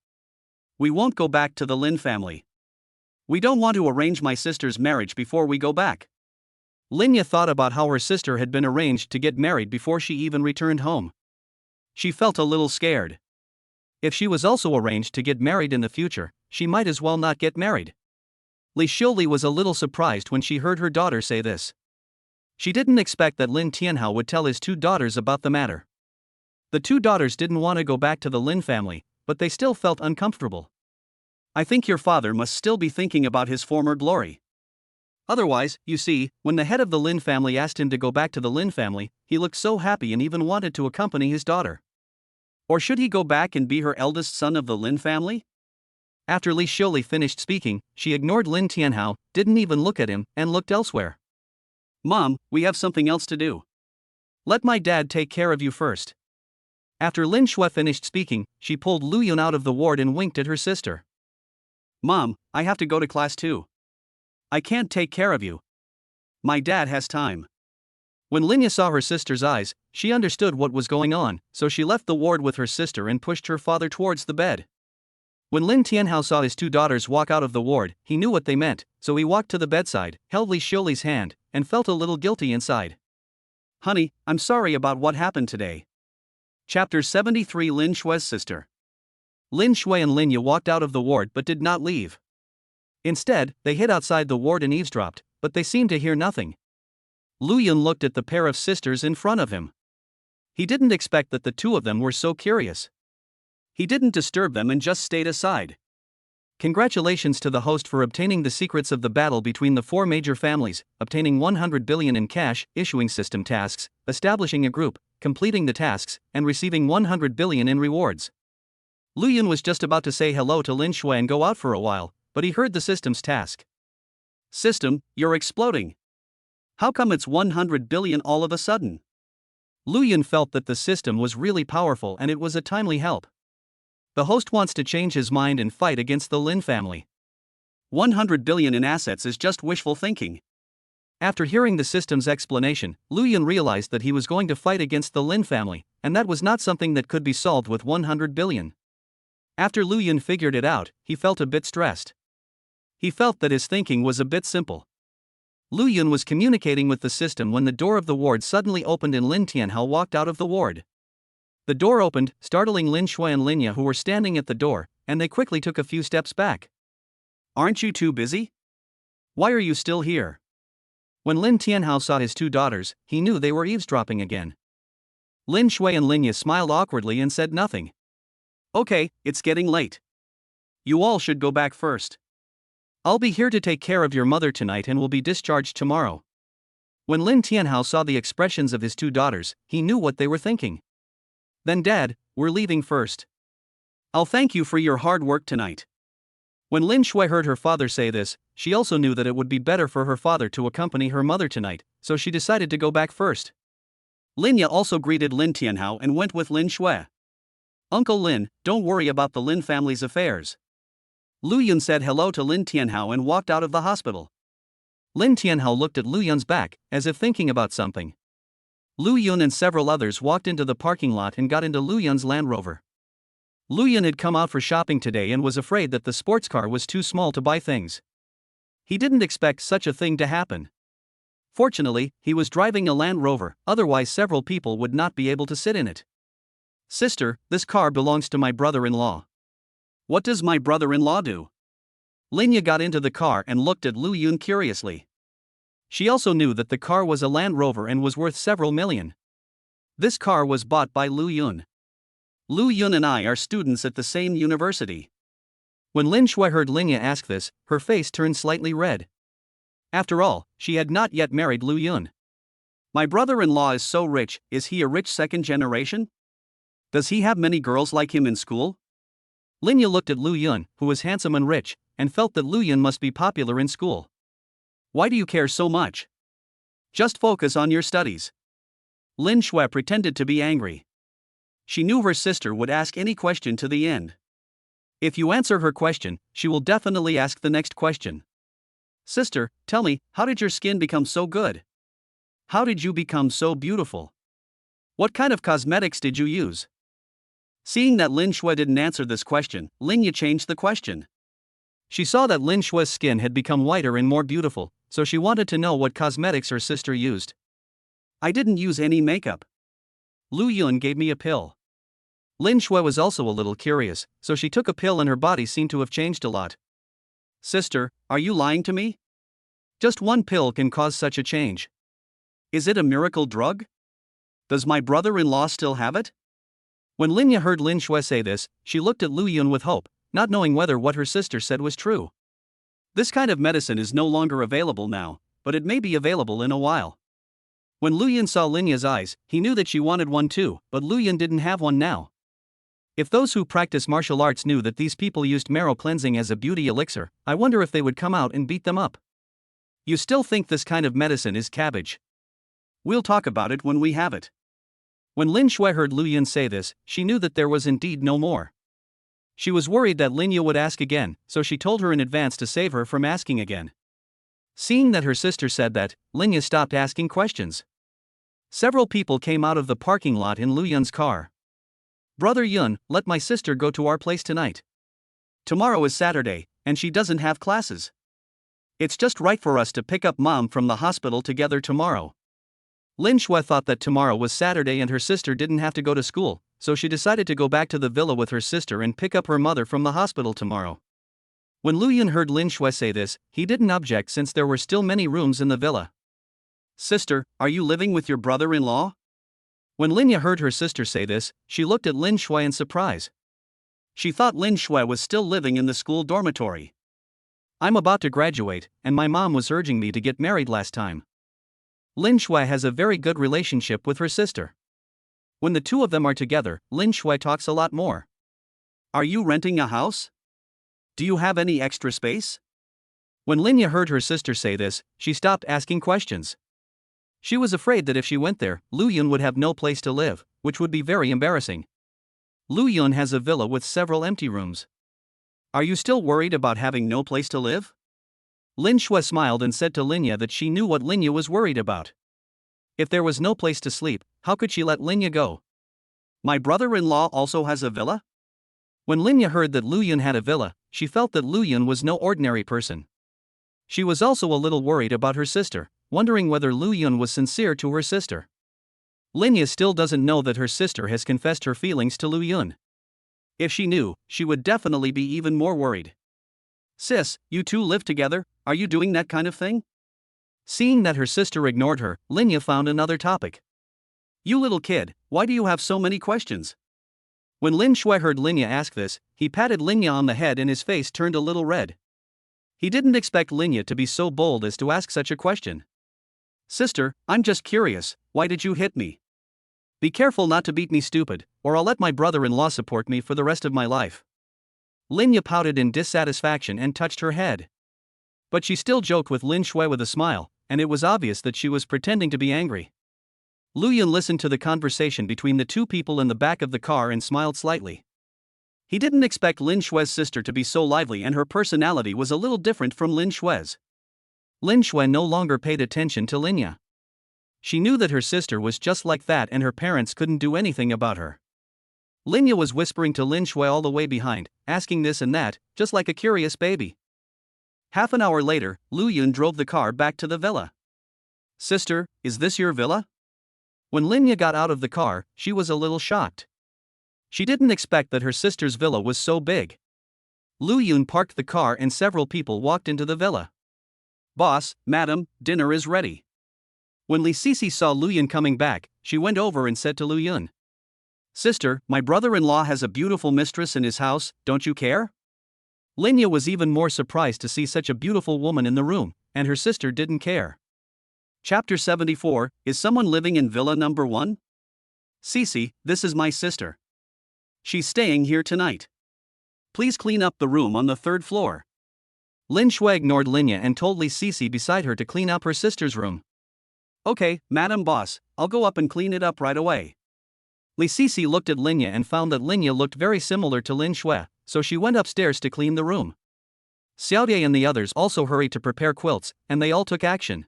We won't go back to the Lin family. We don't want to arrange my sister's marriage before we go back.
Linya thought about how her sister had been arranged to get married before she even returned home. She felt a little scared. If she was also arranged to get married in the future, she might as well not get married. Li Xiuli was a little surprised when she heard her daughter say this. She didn't expect that Lin Tianhao would tell his two daughters about the matter. The two daughters didn't want to go back to the Lin family, but they still felt uncomfortable.
I think your father must still be thinking about his former glory.
Otherwise, you see, when the head of the Lin family asked him to go back to the Lin family, he looked so happy and even wanted to accompany his daughter.
Or should he go back and be her eldest son of the Lin family?
After Li Xiuli finished speaking, she ignored Lin Tianhao, didn't even look at him, and looked elsewhere.
Mom, we have something else to do.
Let my dad take care of you first. After Lin Shui finished speaking, she pulled Lu Yun out of the ward and winked at her sister.
Mom, I have to go to class too. I can't take care of you. My dad has time.
When Linya saw her sister's eyes, she understood what was going on, so she left the ward with her sister and pushed her father towards the bed. When Lin Tianhao saw his two daughters walk out of the ward, he knew what they meant, so he walked to the bedside, held Li Xiuli's hand, and felt a little guilty inside.
Honey, I'm sorry about what happened today. Chapter 73 Lin Shui's sister.
Lin Shui and Linya walked out of the ward but did not leave. Instead, they hid outside the ward and eavesdropped, but they seemed to hear nothing. Lu Yun looked at the pair of sisters in front of him. He didn't expect that the two of them were so curious.
He didn't disturb them and just stayed aside.
Congratulations to the host for obtaining the secrets of the battle between the four major families, obtaining 100 billion in cash, issuing system tasks, establishing a group, completing the tasks, and receiving 100 billion in rewards. Lu Yun was just about to say hello to Lin Shui and go out for a while, but he heard the system's task.
System, you're exploding. How come it's 100 billion all of a sudden?
Lu Yun felt that the system was really powerful and it was a timely help. The host wants to change his mind and fight against the Lin family.
100 billion in assets is just wishful thinking.
After hearing the system's explanation, Lu Yun realized that he was going to fight against the Lin family, and that was not something that could be solved with 100 billion. After Lu Yun figured it out, he felt a bit stressed. He felt that his thinking was a bit simple. Lu Yun was communicating with the system when the door of the ward suddenly opened and Lin Tianhao walked out of the ward. The door opened, startling Lin Shui and Linya who were standing at the door, and they quickly took a few steps back.
Aren't you too busy? Why are you still here?
When Lin Tianhao saw his two daughters, he knew they were eavesdropping again. Lin Shui and Linya smiled awkwardly and said nothing.
Okay, it's getting late. You all should go back first.
I'll be here to take care of your mother tonight and will be discharged tomorrow. When Lin Tianhao saw the expressions of his two daughters, he knew what they were thinking. Then Dad, we're leaving first.
I'll thank you for your hard work tonight.
When Lin Shui heard her father say this, she also knew that it would be better for her father to accompany her mother tonight, so she decided to go back first.
Linya also greeted Lin Tianhao and went with Lin Shui. Uncle Lin, don't worry about the Lin family's affairs. Lu Yun said hello to Lin Tianhao and walked out of the hospital.
Lin Tianhao looked at Lu Yun's back, as if thinking about something. Lu Yun and several others walked into the parking lot and got into Lu Yun's Land Rover. Lu Yun had come out for shopping today and was afraid that the sports car was too small to buy things. He didn't expect such a thing to happen. Fortunately, he was driving a Land Rover, otherwise several people would not be able to sit in it. Sister, this car belongs to my brother-in-law.
What does my brother-in-law do?
Linya got into the car and looked at Lu Yun curiously. She also knew that the car was a Land Rover and was worth several million. This car was bought by Lu Yun.
Lu Yun and I are students at the same university.
When Lin Shui heard Linya ask this, her face turned slightly red. After all, she had not yet married Lu Yun.
My brother-in-law is so rich, is he a rich second generation? Does he have many girls like him in school?
Linya looked at Lu Yun, who was handsome and rich, and felt that Lu Yun must be popular in school.
Why do you care so much? Just focus on your studies. Lin Shui pretended to be angry. She knew her sister would ask any question to the end. If you answer her question, she will definitely ask the next question. Sister, tell me, how did your skin become so good? How did you become so beautiful? What kind of cosmetics did you use? Seeing that Lin Shui didn't answer this question, Linya changed the question.
She saw that Lin Shui's skin had become whiter and more beautiful, so she wanted to know what cosmetics her sister used.
I didn't use any makeup. Lu Yun gave me a pill.
Lin Shui was also a little curious, so she took a pill and her body seemed to have changed a lot.
Sister, are you lying to me?
Just one pill can cause such a change.
Is it a miracle drug? Does my brother-in-law still have it?
When Linya heard Lin Shui say this, she looked at Lu Yun with hope, not knowing whether what her sister said was true.
This kind of medicine is no longer available now, but it may be available in a while.
When Lu Yun saw Linya's eyes, he knew that she wanted one too, but Lu Yun didn't have one now. If those who practice martial arts knew that these people used marrow cleansing as a beauty elixir, I wonder if they would come out and beat them up.
You still think this kind of medicine is cabbage? We'll talk about it when we have it.
When Lin Shui heard Lu Yun say this, she knew that there was indeed no more. She was worried that Lin Yu would ask again, so she told her in advance to save her from asking again. Seeing that her sister said that, Lin Yu stopped asking questions. Several people came out of the parking lot in Lu Yun's car. "Brother Yun, let my sister go to our place tonight. Tomorrow is Saturday, and she doesn't have classes. It's just right for us to pick up Mom from the hospital together tomorrow." Lin Shui thought that tomorrow was Saturday and her sister didn't have to go to school, so she decided to go back to the villa with her sister and pick up her mother from the hospital tomorrow. When Lu Yun heard Lin Shui say this, he didn't object since there were still many rooms in the villa. "Sister, are you living with your brother-in-law?" When Lin Yu heard her sister say this, she looked at Lin Shui in surprise. She thought Lin Shui was still living in the school dormitory. "I'm about to graduate, and my mom was urging me to get married last time." Lin Shui has a very good relationship with her sister. When the two of them are together, Lin Shui talks a lot more. "Are you renting a house? Do you have any extra space?" When Lin Yu heard her sister say this, she stopped asking questions. She was afraid that if she went there, Lu Yun would have no place to live, which would be very embarrassing. Lu Yun has a villa with several empty rooms. "Are you still worried about having no place to live?" Lin Shui smiled and said to Lin Yu that she knew what Lin Yu was worried about. If there was no place to sleep, how could she let Lin Yu go? "My brother-in-law also has a villa?" When Lin Yu heard that Lu Yun had a villa, she felt that Lu Yun was no ordinary person. She was also a little worried about her sister, wondering whether Lu Yun was sincere to her sister. Lin Yu still doesn't know that her sister has confessed her feelings to Lu Yun. If she knew, she would definitely be even more worried. "Sis, you two live together, are you doing that kind of thing?" Seeing that her sister ignored her, Lin Yu found another topic. "You little kid, why do you have so many questions?" When Lin Shui heard Lin Yu ask this, he patted Lin Yu on the head and his face turned a little red. He didn't expect Lin Yu to be so bold as to ask such a question. "Sister, I'm just curious, why did you hit me? Be careful not to beat me stupid, or I'll let my brother-in-law support me for the rest of my life." Lin Yu pouted in dissatisfaction and touched her head. But she still joked with Lin Shui with a smile, and it was obvious that she was pretending to be angry. Lu Yun listened to the conversation between the two people in the back of the car and smiled slightly. He didn't expect Lin Shui's sister to be so lively, and her personality was a little different from Lin Shui's. Lin Shui no longer paid attention to Lin Yu. She knew that her sister was just like that and her parents couldn't do anything about her. Lin Yu was whispering to Lin Shui all the way behind, asking this and that, just like a curious baby. Half an hour later, Lu Yun drove the car back to the villa. "Sister, is this your villa?" When Lin Yu got out of the car, she was a little shocked. She didn't expect that her sister's villa was so big. Lu Yun parked the car and several people walked into the villa. "Boss, madam, dinner is ready." When Li Sisi saw Lu Yun coming back, she went over and said to Lu Yun, "Sister, my brother-in-law has a beautiful mistress in his house, don't you care?" Lin Yu was even more surprised to see such a beautiful woman in the room, and her sister didn't care. Chapter 74, Is someone living in Villa Number 1? "Sisi, this is my sister. She's staying here tonight. Please clean up the room on the 3rd floor." Lin Shui ignored Lin Yu and told Li Sisi beside her to clean up her sister's room. "Okay, Madam Boss, I'll go up and clean it up right away." Li Sisi looked at Lin Yu and found that Lin Yu looked very similar to Lin Shui, so she went upstairs to clean the room. Xiaodie and the others also hurried to prepare quilts, and they all took action.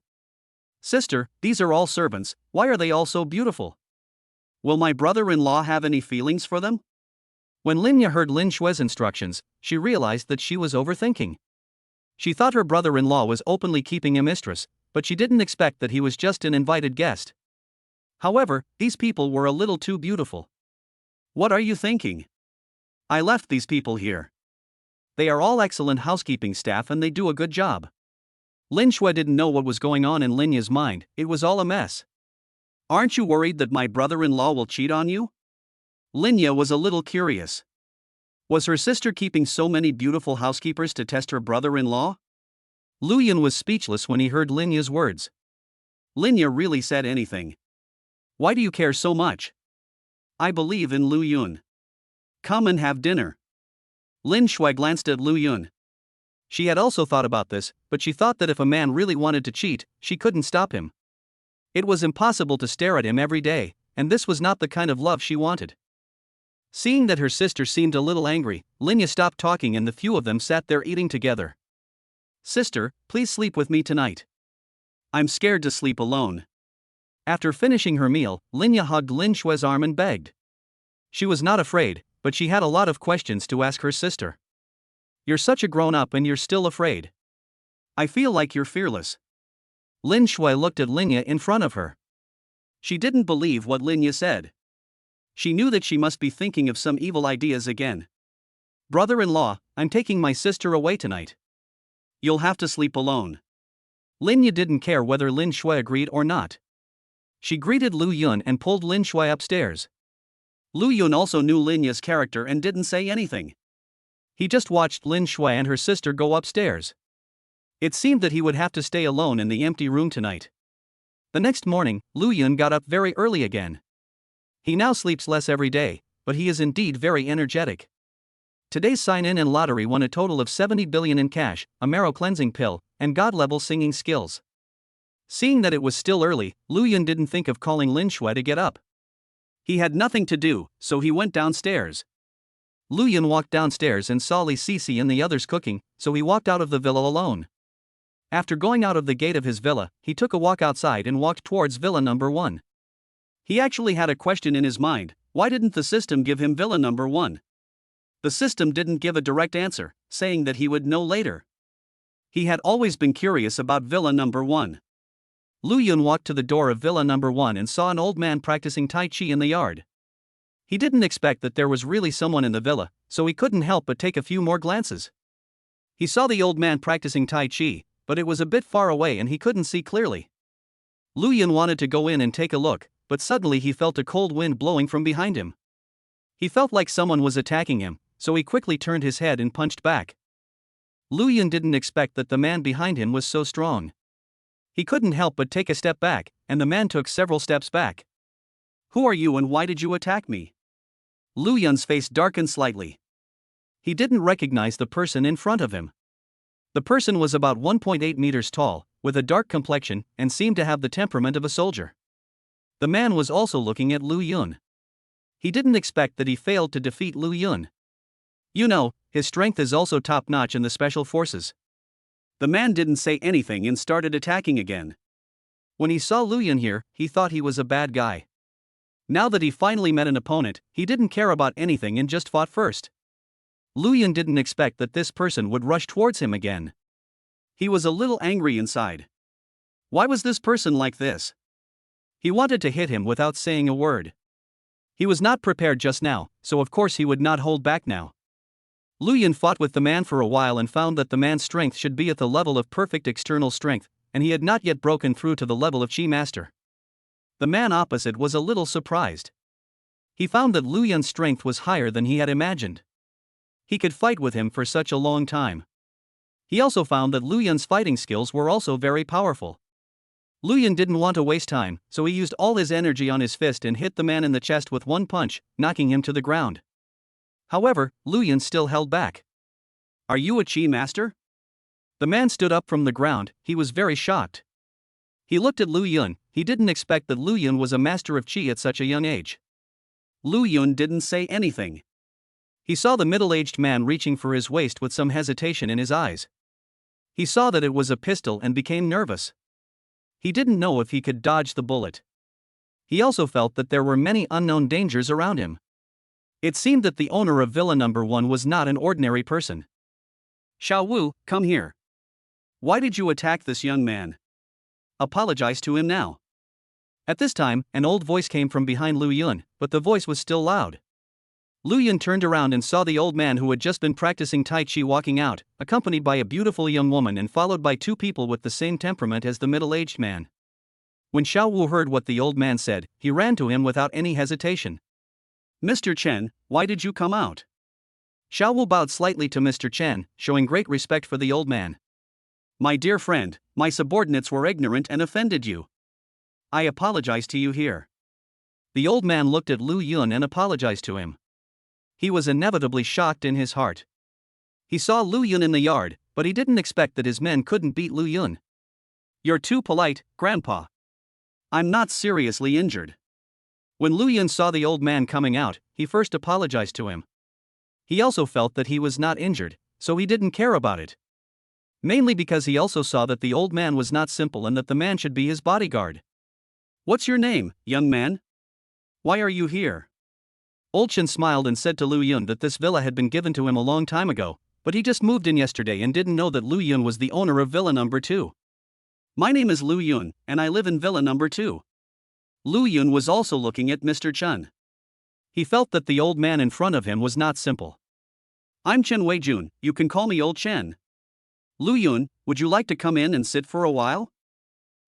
"Sister, these are all servants, why are they all so beautiful? Will my brother-in-law have any feelings for them?" When Lin Yu heard Lin Shui's instructions, she realized that she was overthinking. She thought her brother-in-law was openly keeping a mistress, but she didn't expect that he was just an invited guest. However, these people were a little too beautiful. "What are you thinking? I left these people here. They are all excellent housekeeping staff and they do a good job." Lin Shui didn't know what was going on in Lin Yu's mind, it was all a mess. "Aren't you worried that my brother-in-law will cheat on you?" Lin Yu was a little curious. Was her sister keeping so many beautiful housekeepers to test her brother-in-law? Lu Yun was speechless when he heard Lin Yu's words. Lin Yu really said anything. "Why do you care so much? I believe in Lu Yun. Come and have dinner." Lin Shui glanced at Lu Yun. She had also thought about this, but she thought that if a man really wanted to cheat, she couldn't stop him. It was impossible to stare at him every day, and this was not the kind of love she wanted. Seeing that her sister seemed a little angry, Linya stopped talking and the few of them sat there eating together. "Sister, please sleep with me tonight. I'm scared to sleep alone." After finishing her meal, Linya hugged Lin Shui's arm and begged. She was not afraid, but she had a lot of questions to ask her sister. "You're such a grown-up and you're still afraid. I feel like you're fearless." Lin Shui looked at Linya in front of her. She didn't believe what Linya said. She knew that she must be thinking of some evil ideas again. "Brother-in-law, I'm taking my sister away tonight. You'll have to sleep alone." Linya didn't care whether Lin Shui agreed or not. She greeted Lu Yun and pulled Lin Shui upstairs. Lu Yun also knew Linya's character and didn't say anything. He just watched Lin Shui and her sister go upstairs. It seemed that he would have to stay alone in the empty room tonight. The next morning, Lu Yun got up very early again. He now sleeps less every day, but he is indeed very energetic. Today's sign-in and lottery won a total of 70 billion in cash, a marrow cleansing pill, and god-level singing skills. Seeing that it was still early, Lu Yun didn't think of calling Lin Shui to get up. He had nothing to do, so he went downstairs. Lu Yun walked downstairs and saw Li Sisi and the others cooking, so he walked out of the villa alone. After going out of the gate of his villa, he took a walk outside and walked towards villa number 1. He actually had a question in his mind: why didn't the system give him villa number 1? The system didn't give a direct answer, saying that he would know later. He had always been curious about villa number 1. Lu Yun walked to the door of villa number 1 and saw an old man practicing Tai Chi in the yard. He didn't expect that there was really someone in the villa, so he couldn't help but take a few more glances. He saw the old man practicing Tai Chi, but it was a bit far away and he couldn't see clearly. Lu Yun wanted to go in and take a look, but suddenly he felt a cold wind blowing from behind him. He felt like someone was attacking him, so he quickly turned his head and punched back. Lu Yun didn't expect that the man behind him was so strong. He couldn't help but take a step back, and the man took several steps back. "Who are you and why did you attack me?" Lu Yun's face darkened slightly. He didn't recognize the person in front of him. The person was about 1.8 meters tall, with a dark complexion, and seemed to have the temperament of a soldier. The man was also looking at Lu Yun. He didn't expect that he failed to defeat Lu Yun. You know, his strength is also top-notch in the special forces. The man didn't say anything and started attacking again. When he saw Lu Yun here, he thought he was a bad guy. Now that he finally met an opponent, he didn't care about anything and just fought first. Lu Yun didn't expect that this person would rush towards him again. He was a little angry inside. Why was this person like this? He wanted to hit him without saying a word. He was not prepared just now, so of course he would not hold back now. Lu Yun fought with the man for a while and found that the man's strength should be at the level of perfect external strength, and he had not yet broken through to the level of Chi Master. The man opposite was a little surprised. He found that Lu Yun's strength was higher than he had imagined. He could fight with him for such a long time. He also found that Lu Yun's fighting skills were also very powerful. Lu Yun didn't want to waste time, so he used all his energy on his fist and hit the man in the chest with one punch, knocking him to the ground. However, Lu Yun still held back. "Are you a Chi Master?" The man stood up from the ground. He was very shocked. He looked at Lu Yun. He didn't expect that Lu Yun was a master of Chi at such a young age. Lu Yun didn't say anything. He saw the middle-aged man reaching for his waist with some hesitation in his eyes. He saw that it was a pistol and became nervous. He didn't know if he could dodge the bullet. He also felt that there were many unknown dangers around him. It seemed that the owner of Villa Number 1 was not an ordinary person. "Xiao Wu, come here. Why did you attack this young man? Apologize to him now." At this time, an old voice came from behind Lu Yun, but the voice was still loud. Lu Yun turned around and saw the old man who had just been practicing Tai Chi walking out, accompanied by a beautiful young woman and followed by two people with the same temperament as the middle-aged man. When Xiao Wu heard what the old man said, he ran to him without any hesitation. "Mr. Chen, why did you come out?" Xiao Wu bowed slightly to Mr. Chen, showing great respect for the old man. "My dear friend, my subordinates were ignorant and offended you. I apologize to you here." The old man looked at Lu Yun and apologized to him. He was inevitably shocked in his heart. He saw Lu Yun in the yard, but he didn't expect that his men couldn't beat Lu Yun. "You're too polite, Grandpa. I'm not seriously injured." When Lu Yun saw the old man coming out, he first apologized to him. He also felt that he was not injured, so he didn't care about it. Mainly because he also saw that the old man was not simple and that the man should be his bodyguard.
What's your name, young man? Why are you here?
Old Chen smiled and said to Lu Yun that this villa had been given to him a long time ago, but he just moved in yesterday and didn't know that Lu Yun was the owner of villa number 2.
My name is Lu Yun, and I live in villa number 2. Lu Yun was also looking at Mr. Chen.
He felt that the old man in front of him was not simple.
I'm Chen Weijun, you can call me Old Chen. Lu Yun, would you like to come in and sit for a while?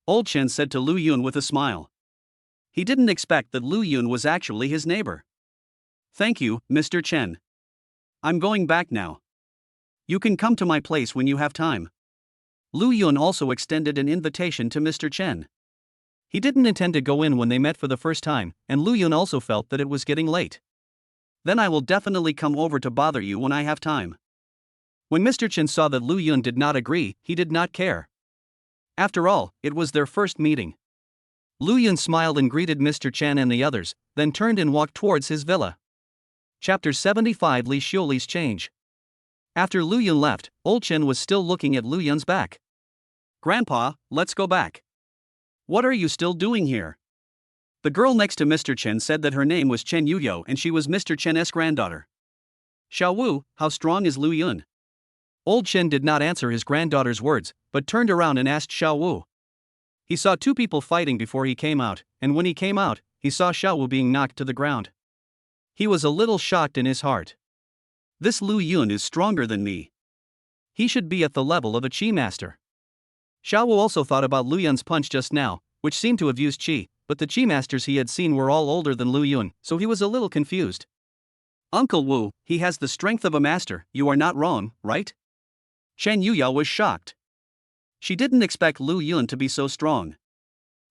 Old Chen said to Lu Yun with a smile.
He didn't expect that Lu Yun was actually his neighbor. Thank you, Mr. Chen. I'm going back now. You can come to my place when you have time.
Lu Yun also extended an invitation to Mr. Chen. He didn't intend to go in when they met for the first time, and Lu Yun also felt that it was getting late.
Then I will definitely come over to bother you when I have time.
When Mr. Chen saw that Lu Yun did not agree, he did not care. After all, it was their first meeting. Lu Yun smiled and greeted Mr. Chen and the others, then turned and walked towards his villa. Chapter 75 Li Xiuli's Change. After Lu Yun left, Old Chen was still looking at Lu Yun's back.
Grandpa, let's go back. What are you still doing here? The girl next to Mr. Chen said that her name was Chen Yuyo and she was Mr. Chen's granddaughter. Xiao Wu, how strong is Lu Yun?
Old Chen did not answer his granddaughter's words, but turned around and asked Xiao Wu. He saw two people fighting before he came out, and when he came out, he saw Xiao Wu being knocked to the ground. He was a little shocked in his heart.
This Lu Yun is stronger than me.
He should be at the level of a Qi master. Xiao Wu also thought about Lu Yun's punch just now, which seemed to have used Qi, but the Qi masters he had seen were all older than Lu Yun, so he was a little confused.
Uncle Wu, he has the strength of a master, you are not wrong, right? Chen Yuya was shocked. She didn't expect Lu Yun to be so strong.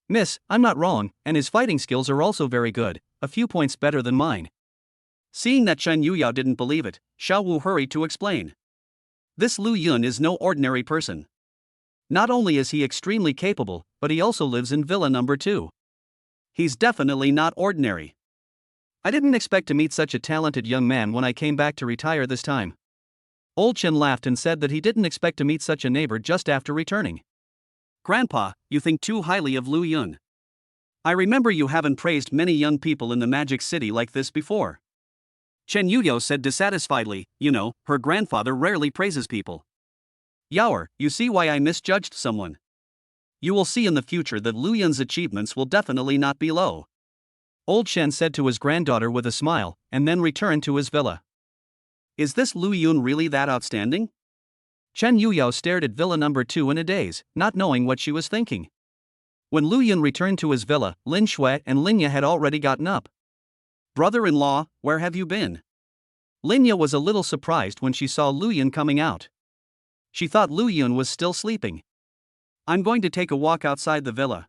Miss, I'm not wrong, and his fighting skills are also very good, a few points better than mine.
Seeing that Chen Yuya didn't believe it, Xiao Wu hurried to explain. This Lu Yun is no ordinary person. Not only is he extremely capable, but he also lives in villa number 2. He's definitely not ordinary.
I didn't expect to meet such a talented young man when I came back to retire this time. Old Chen laughed and said that he didn't expect to meet such a neighbor just after returning.
Grandpa, you think too highly of Lu Yun. I remember you haven't praised many young people in the Magic City like this before. Chen Yuyo said dissatisfiedly, you know, her grandfather rarely praises people. Yaoer, you see why I misjudged someone. You will see in the future that Lu Yun's achievements will definitely not be low.
Old Chen said to his granddaughter with a smile, and then returned to his villa.
Is this Lu Yun really that outstanding?
Chen Yuyo stared at villa number 2 in a daze, not knowing what she was thinking. When Lu Yun returned to his villa, Lin Shui and Linya had already gotten up.
Brother-in-law, where have you been?
Linya was a little surprised when she saw Lu Yun coming out. She thought Lu Yun was still sleeping.
I'm going to take a walk outside the villa.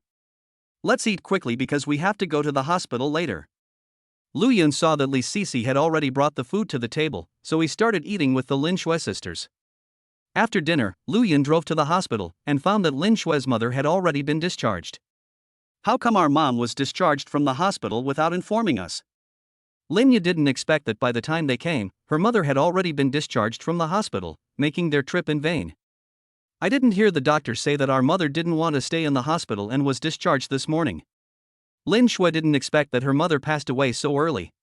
Let's eat quickly because we have to go to the hospital later.
Lu Yun saw that Li Sisi had already brought the food to the table, so he started eating with the Lin Shui sisters. After dinner, Lu Yun drove to the hospital and found that Lin Shui's mother had already been discharged.
How come our mom was discharged from the hospital without informing us?
Linya didn't expect that by the time they came, her mother had already been discharged from the hospital, making their trip in vain. I didn't hear the doctor say that our mother didn't want to stay in the hospital and was discharged this morning. Lin Shui didn't expect that her mother passed away so early.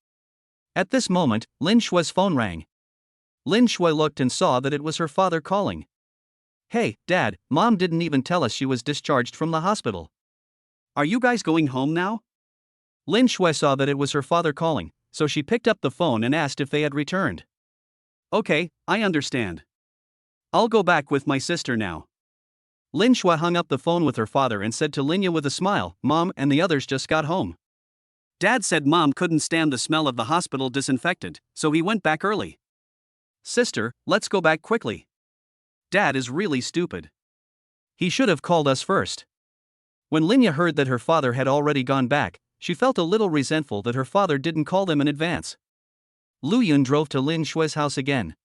At this moment, Lin Shui's phone rang. Lin Shui looked and saw that it was her father calling. Hey, Dad, Mom didn't even tell us she was discharged from the hospital.
Are you guys going home now?
Lin Shui saw that it was her father calling, so she picked up the phone and asked if they had returned.
Okay, I understand. I'll go back with my sister now.
Lin Shui hung up the phone with her father and said to Linya with a smile, Mom and the others just got home.
Dad said Mom couldn't stand the smell of the hospital disinfectant, so he went back early. Sister, let's go back quickly. Dad is really stupid.
He should have called us first. When Linya heard that her father had already gone back, she felt a little resentful that her father didn't call them in advance. Lu Yun drove to Lin Shui's house again.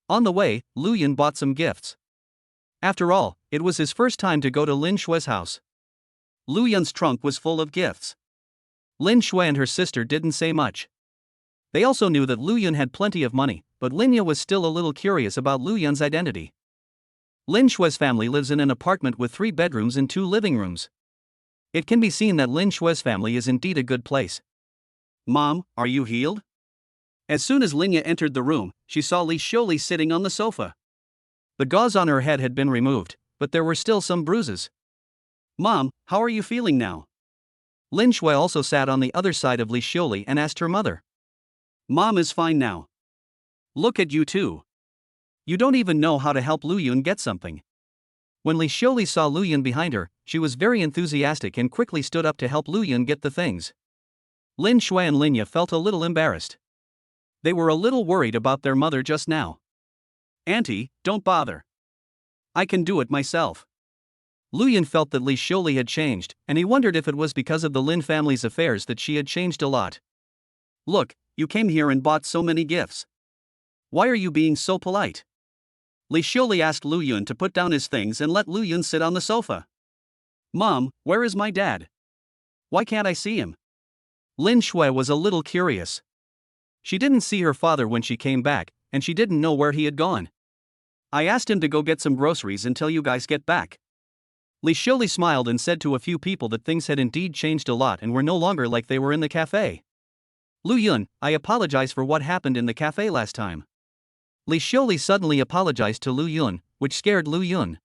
On the way, Lu Yun bought some gifts. After all, it was his first time to go to Lin Shui's house.
Lu Yun's trunk was full of gifts.
Lin Shui and her sister didn't say much. They also knew that Lu Yun had plenty of money, but Linya was still a little curious about Lu Yun's identity. Lin Shui's family lives in an apartment with 3 bedrooms and 2 living rooms. It can be seen that Lin Shui's family is indeed a good place.
Mom, are you healed? As soon as Linya entered the room, she saw Li Xiuli sitting on the sofa.
The gauze on her head had been removed, but there were still some bruises.
Mom, how are you feeling now?
Lin Shui also sat on the other side of Li Xiuli and asked her mother.
Mom is fine now. Look at you two. You don't even know how to help Lu Yun get something.
When Li Xiuli saw Lu Yun behind her, she was very enthusiastic and quickly stood up to help Lu Yun get the things. Lin Shui and Linya felt a little embarrassed.
They were a little worried about their mother just now. Auntie, don't bother. I can do it myself.
Lu Yun felt that Li Xiuli had changed, and he wondered if it was because of the Lin family's affairs that she had changed a lot.
Look, you came here and bought so many gifts. Why are you being so polite? Li Xiuli asked Lu Yun to put down his things and let Lu Yun sit on the sofa. Mom, where is my dad? Why can't I see him?
Lin Shui was a little curious. She didn't see her father when she came back, and she didn't know where he had gone.
I asked him to go get some groceries until you guys get back.
Li Xiuli smiled and said to a few people that things had indeed changed a lot and were no longer like they were in the cafe. Lu Yun, I apologize for what happened in the cafe last time. Li Xiuli suddenly apologized to Lu Yun, which scared Lu Yun.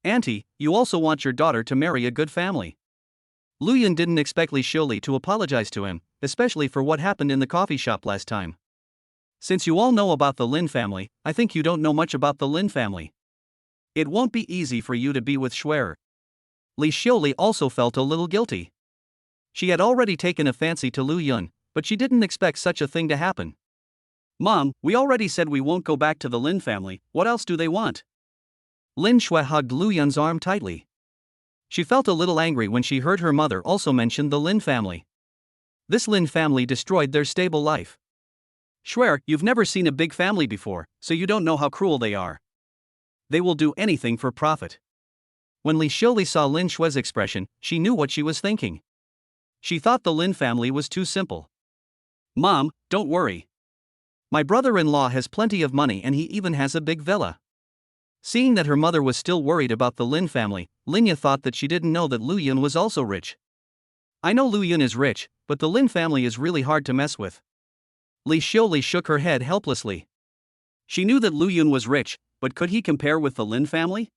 Auntie, you also want your daughter to marry a good family.
Lu Yun didn't expect Li Xiuli to apologize to him, especially for what happened in the coffee shop last time.
Since you all know about the Lin family, I think you don't know much about the Lin family. It won't be easy for you to be with Shuer.
Li Xiuli also felt a little guilty. She had already taken a fancy to Lu Yun, but she didn't expect such a thing to happen.
Mom, we already said we won't go back to the Lin family, what else do they want?
Lin Shui hugged Lu Yun's arm tightly. She felt a little angry when she heard her mother also mention the Lin family. This Lin family destroyed their stable life.
Shuer, you've never seen a big family before, so you don't know how cruel they are. They will do anything for profit.
When Li Xiuli saw Lin Shui's expression, she knew what she was thinking. She thought the Lin family was too simple.
Mom, don't worry.
My brother-in-law has plenty of money and he even has a big villa. Seeing that her mother was still worried about the Lin family, Linya thought that she didn't know that Lu Yun was also rich. I know Lu Yun is rich, but the Lin family is really hard to mess with. Li Xiuli shook her head helplessly.
She knew that Lu Yun was rich, but could he compare with the Lin family?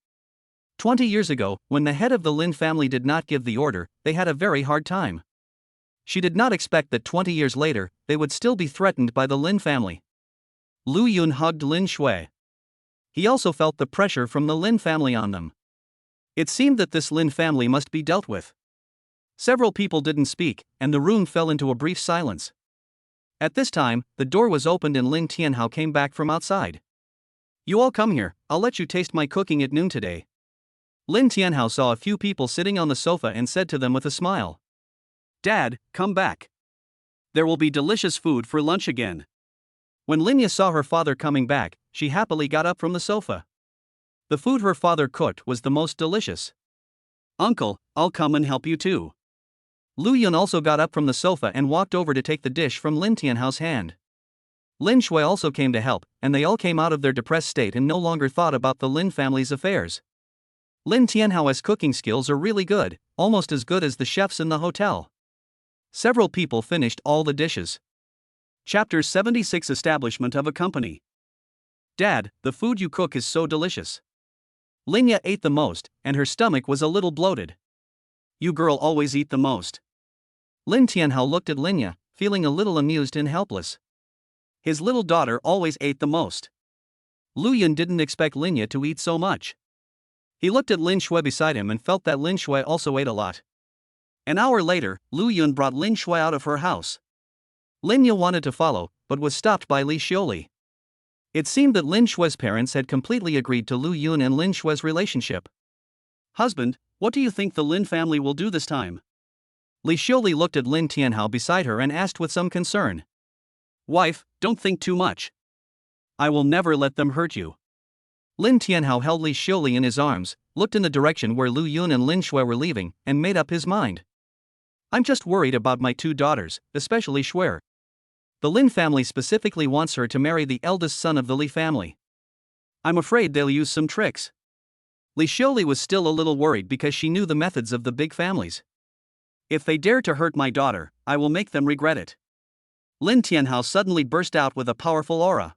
20 years ago, when the head of the Lin family did not give the order, they had a very hard time. She did not expect that 20 years later, they would still be threatened by the Lin family. Lu Yun hugged Lin Shui. He also felt the pressure from the Lin family on them. It seemed that this Lin family must be dealt with. Several people didn't speak, and the room fell into a brief silence. At this time, the door was opened and Lin Tianhao came back from outside. You all come here, I'll let you taste my cooking at noon today. Lin Tianhao saw a few people sitting on the sofa and said to them with a smile.
Dad, come back. There will be delicious food for lunch again.
When Linya saw her father coming back, she happily got up from the sofa. The food her father cooked was the most delicious.
Uncle, I'll come and help you too.
Lu Yun also got up from the sofa and walked over to take the dish from Lin Tianhao's hand. Lin Shui also came to help, and they all came out of their depressed state and no longer thought about the Lin family's affairs. Lin Tianhao's cooking skills are really good, almost as good as the chefs in the hotel. Several people finished all the dishes.
Chapter 76 Establishment of a Company. Dad, the food you cook is so delicious.
Linya ate the most, and her stomach was a little bloated.
You girl always eat the most.
Lin Tianhao looked at Linya, feeling a little amused and helpless.
His little daughter always ate the most.
Lu Yun didn't expect Linya to eat so much. He looked at Lin Shui beside him and felt that Lin Shui also ate a lot.
An hour later, Lu Yun brought Lin Shui out of her house.
Linya wanted to follow, but was stopped by Li Xiuli. It seemed that Lin Shui's parents had completely agreed to Lu Yun and Lin Shui's relationship.
Husband, what do you think the Lin family will do this time?
Li Xiuli looked at Lin Tianhao beside her and asked with some concern.
Wife, don't think too much. I will never let them hurt you.
Lin Tianhao held Li Xiuli in his arms, looked in the direction where Lu Yun and Lin Shui were leaving, and made up his mind. I'm just worried about my two daughters, especially Shuer. The Lin family specifically wants her to marry the eldest son of the Li family. I'm afraid they'll use some tricks. Li Xiuli was still a little worried because she knew the methods of the big families. If they dare to hurt my daughter, I will make them regret it. Lin Tianhao suddenly burst out with a powerful aura.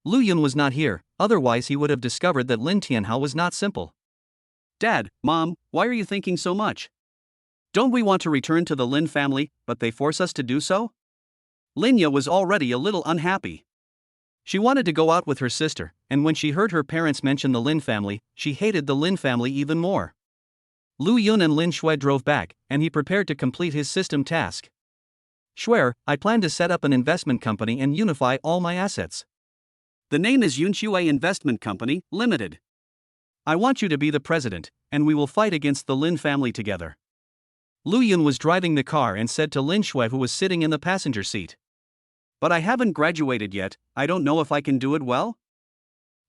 Lu Yun was not here, otherwise he would have discovered that Lin Tianhao was not simple.
Dad, Mom, why are you thinking so much? Don't we want to return to the Lin family, but they force us to do so? Linya was already a little unhappy. She wanted to go out with her sister, and when she heard her parents mention the Lin family, she hated the Lin family even more. Lu Yun and Lin Shui drove back, and he prepared to complete his system task. Shuer, I plan to set up an investment company and unify all my assets. The name is Yunshui Investment Company, Limited. I want you to be the president, and we will fight against the Lin family together.
Lu Yun was driving the car and said to Lin Shui, who was sitting in the passenger seat.
But I haven't graduated yet, I don't know if I can do it well?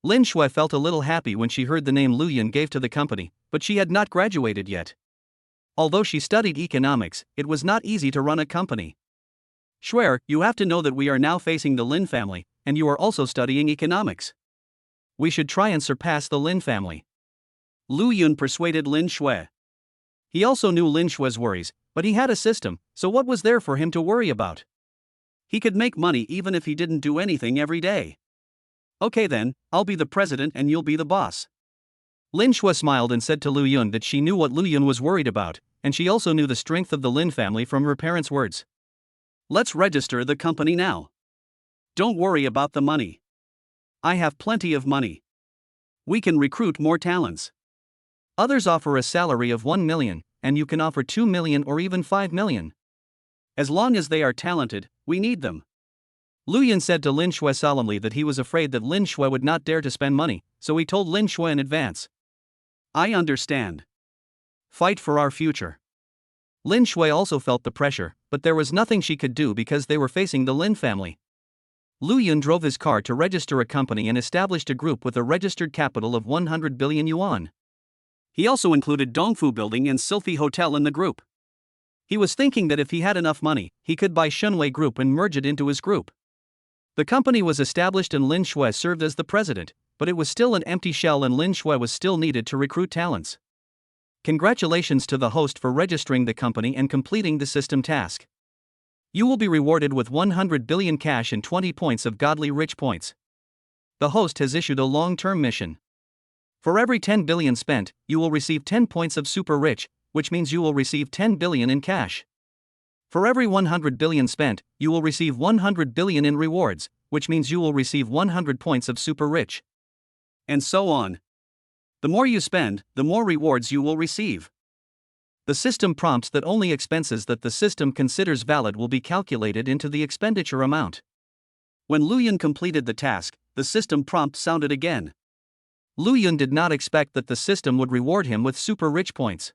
Lin Shui felt a little happy when she heard the name Lu Yun gave to the company, but she had not graduated yet. Although she studied economics, it was not easy to run a company.
Shuer, you have to know that we are now facing the Lin family, and you are also studying economics.
We should try and surpass the Lin family.
Lu Yun persuaded Lin Shui.
He also knew Lin Shui's worries, but he had a system, so what was there for him to worry about?
He could make money even if he didn't do anything every day. Okay then, I'll be the president and you'll be the boss.
Lin Shui smiled and said to Lu Yun that she knew what Lu Yun was worried about, and she also knew the strength of the Lin family from her parents' words.
Let's register the company now. Don't worry about the money. I have plenty of money. We can recruit more talents.
Others offer a salary of 1 million, and you can offer 2 million or even 5 million.
As long as they are talented, we need them.
Lu Yun said to Lin Shui solemnly that he was afraid that Lin Shui would not dare to spend money, so he told Lin Shui in advance.
I understand.
Fight for our future. Lin Shui also felt the pressure, but there was nothing she could do because they were facing the Lin family. Lu Yun drove his car to register a company and established a group with a registered capital of 100 billion yuan.
He also included Dongfu Building and Silphi Hotel in the group.
He was thinking that if he had enough money, he could buy Shunwei Group and merge it into his group. The company was established and Lin Shui served as the president, but it was still an empty shell and Lin Shui was still needed to recruit talents. Congratulations to the host for registering the company and completing the system task. You will be rewarded with 100 billion cash and 20 points of godly rich points. The host has issued a long-term mission. For every 10 billion spent, you will receive 10 points of super rich, which means you will receive 10 billion in cash. For every 100 billion spent, you will receive 100 billion in rewards, which means you will receive 100 points of super rich.
And so on. The more you spend, the more rewards you will receive.
The system prompts that only expenses that the system considers valid will be calculated into the expenditure amount.
When Lu Yun completed the task, the system prompt sounded again.
Lu Yun did not expect that the system would reward him with super rich points.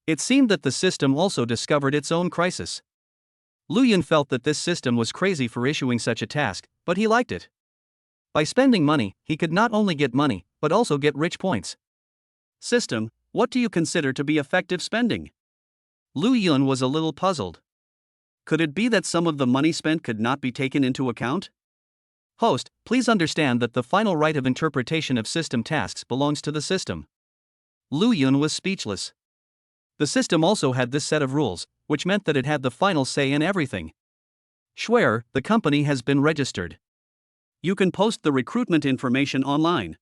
It seemed that the system also discovered its own crisis. Lu Yun felt that this system was crazy for issuing such a task, but he liked it. By spending money, he could not only get money, but also get rich points.
System, what do you consider to be effective spending?
Lu Yun was a little puzzled.
Could it be that some of the money spent could not be taken into account?
Host, please understand that the final right of interpretation of system tasks belongs to the system. Lu Yun was speechless. The system also had this set of rules, which meant that it had the final say in everything. Shuer, the company has been registered.
You can post the recruitment information online.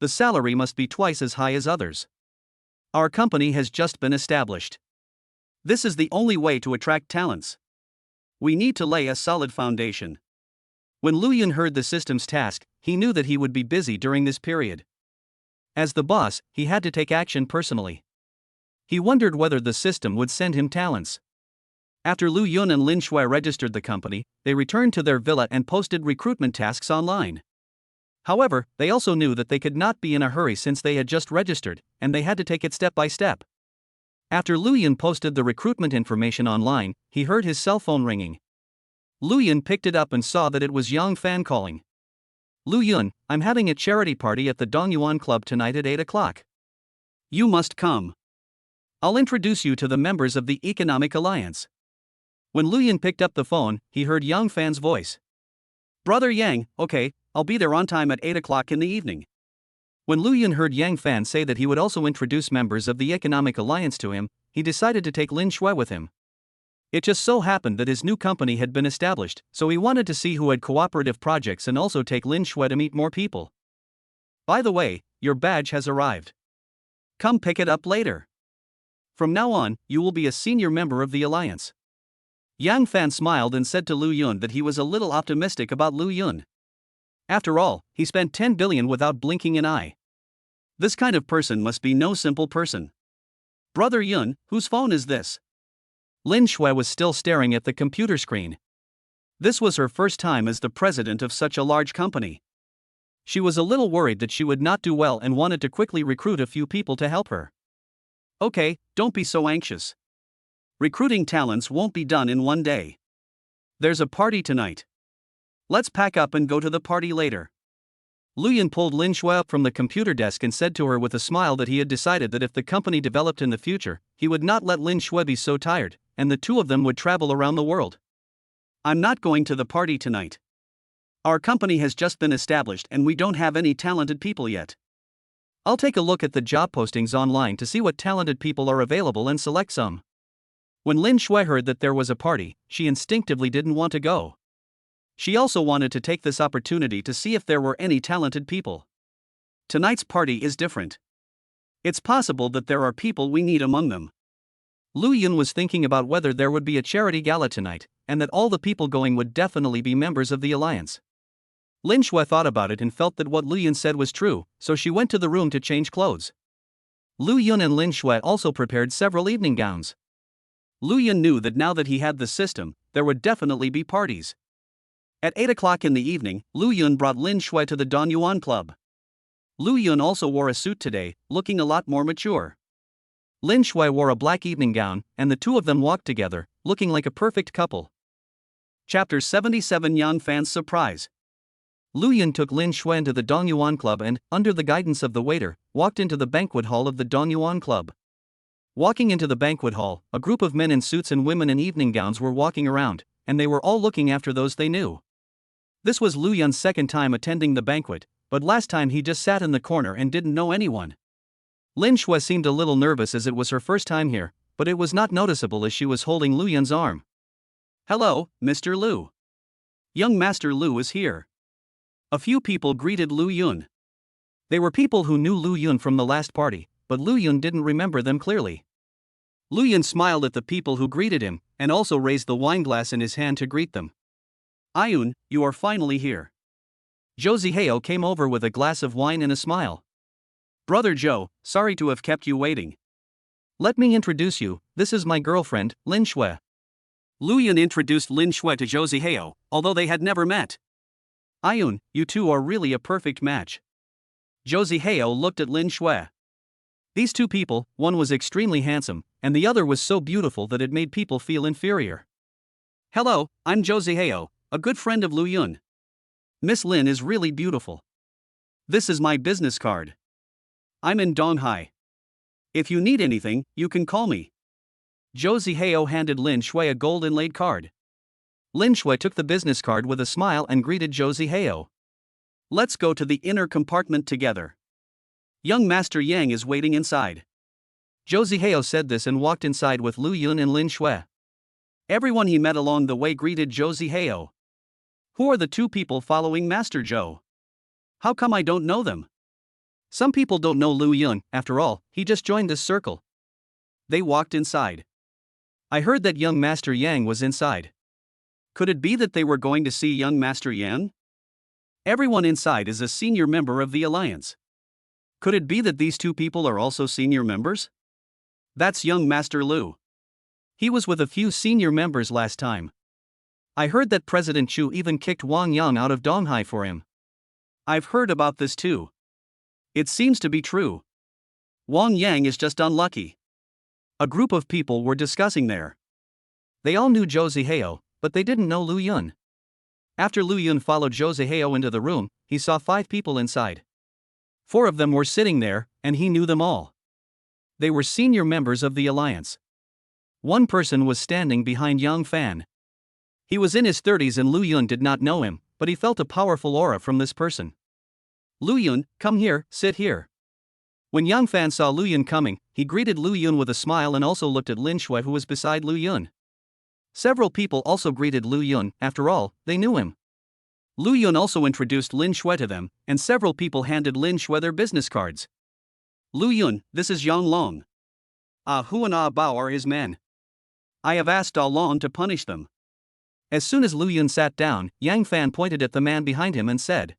The salary must be twice as high as others. Our company has just been established.
This is the only way to attract talents. We need to lay a solid foundation.
When Lu Yun heard the system's task, he knew that he would be busy during this period. As the boss, he had to take action personally. He wondered whether the system would send him talents. After Lu Yun and Lin Shui registered the company, they returned to their villa and posted recruitment tasks online. However, they also knew that they could not be in a hurry since they had just registered, and they had to take it step by step. After Lu Yun posted the recruitment information online, he heard his cell phone ringing. Lu Yun picked it up and saw that it was Yang Fan calling. Lu Yun, I'm having a charity party at the Dongyuan Club tonight at 8 o'clock.
You must come.
I'll introduce you to the members of the Economic Alliance. When Luyan picked up the phone, he heard Yang Fan's voice.
Brother Yang, okay, I'll be there on time at 8 o'clock in the evening.
When Luyan heard Yang Fan say that he would also introduce members of the Economic Alliance to him, he decided to take Lin Shui with him. It just so happened that his new company had been established, so he wanted to see who had cooperative projects and also take Lin Shui to meet more people.
By the way, your badge has arrived. Come pick it up later. From now on, you will be a senior member of the Alliance. Yang Fan smiled and said to Lu Yun that he was a little optimistic about Lu Yun. After all, he spent 10 billion without blinking an eye. This kind of person must be no simple person. Brother Yun, whose phone is this?
Lin Shui was still staring at the computer screen.
This was her first time as the president of such a large company. She was a little worried that she would not do well and wanted to quickly recruit a few people to help her. Okay, don't be so anxious. Recruiting talents won't be done in one day. There's a party tonight. Let's pack up and go to the party later.
Luyan pulled Lin Shui up from the computer desk and said to her with a smile that he had decided that if the company developed in the future, he would not let Lin Shui be so tired, and the two of them would travel around the world.
I'm not going to the party tonight. Our company has just been established and we don't have any talented people yet.
I'll take a look at the job postings online to see what talented people are available and select some. When Lin Shui heard that there was a party, she instinctively didn't want to go.
She also wanted to take this opportunity to see if there were any talented people. Tonight's party is different. It's possible that there are people we need among them.
Lu Yun was thinking about whether there would be a charity gala tonight, and that all the people going would definitely be members of the alliance. Lin Shui thought about it and felt that what Lu Yun said was true, so she went to the room to change clothes. Lu Yun and Lin Shui also prepared several evening gowns.
Lu Yun knew that now that he had the system, there would definitely be parties. At 8 o'clock in the evening, Lu Yun brought Lin Shui to the Donyuan Club. Lu Yun also wore a suit today, looking a lot more mature.
Lin Shui wore a black evening gown, and the two of them walked together, looking like a perfect couple.
Chapter 77 Yang Fan's Surprise.
Lu Yun took Lin Shui into the Donyuan Club and, under the guidance of the waiter, walked into the banquet hall of the Donyuan Club. Walking into the banquet hall, a group of men in suits and women in evening gowns were walking around, and they were all looking after those they knew. This was Lu Yun's second time attending the banquet, but last time he just sat in the corner and didn't know anyone. Lin Shui seemed a little nervous as it was her first time here, but it was not noticeable as she was holding Lu Yun's arm.
Hello, Mr. Lu. Young Master Lu is here. A few people greeted Lu Yun.
They were people who knew Lu Yun from the last party, but Lu Yun didn't remember them clearly.
Lu Yun smiled at the people who greeted him, and also raised the wine glass in his hand to greet them. Ayun, you are finally here.
Zhou Zihao came over with a glass of wine and a smile.
Brother Zhou, sorry to have kept you waiting.
Let me introduce you, this is my girlfriend, Lin Shui.
Lu Yun introduced Lin Shui to Zhou Zihao, although they had never met. Ayun, you two are really a perfect match. Zhou Zihao looked at Lin Shui.
These two people, one was extremely handsome, and the other was so beautiful that it made people feel inferior.
Hello, I'm Zhou Zihao, a good friend of Lu Yun. Miss Lin is really beautiful. This is my business card. I'm in Donghai. If you need anything, you can call me.
Zhou Zihao handed Lin Shui a gold inlaid card. Lin Shui took the business card with a smile and greeted Zhou Zihao.
Let's go to the inner compartment together. Young Master Yang is waiting inside.
Zhou Zihao said this and walked inside with Lu Yun and Lin Shui.
Everyone he met along the way greeted Zhou Zihao. Who are the two people following Master Zhou? How come I don't know them?
Some people don't know Lu Yun, after all, he just joined this circle.
They walked inside.
I heard that young Master Yang was inside.
Could it be that they were going to see young Master Yang? Everyone inside is a senior member of the Alliance. Could it be that these two people are also senior members? That's young Master Lu.
He was with a few senior members last time. I heard that President Chu even kicked Wang Yang out of Donghai for him.
I've heard about this too. It seems to be true. Wang Yang is just unlucky.
A group of people were discussing there. They all knew Zhou Zihao, but they didn't know Lu Yun. After Lu Yun followed Zhou Zihao into the room, he saw 5 people inside. 4 of them were sitting there, and he knew them all. They were senior members of the alliance. One person was standing behind Yang Fan. He was in his 30s and Lu Yun did not know him, but he felt a powerful aura from this person. Lu Yun, come here, sit here. When Yang Fan saw Lu Yun coming, he greeted Lu Yun with a smile and also looked at Lin Shui who was beside Lu Yun. Several people also greeted Lu Yun, after all, they knew him. Lu Yun also introduced Lin Shui to them, and several people handed Lin Shui their business cards. Lu Yun, this is Yang Long. Ah Hu and Ah Bao are his men. I have asked Ah Long to punish them. As soon as Lu Yun sat down, Yang Fan pointed at the man behind him and said,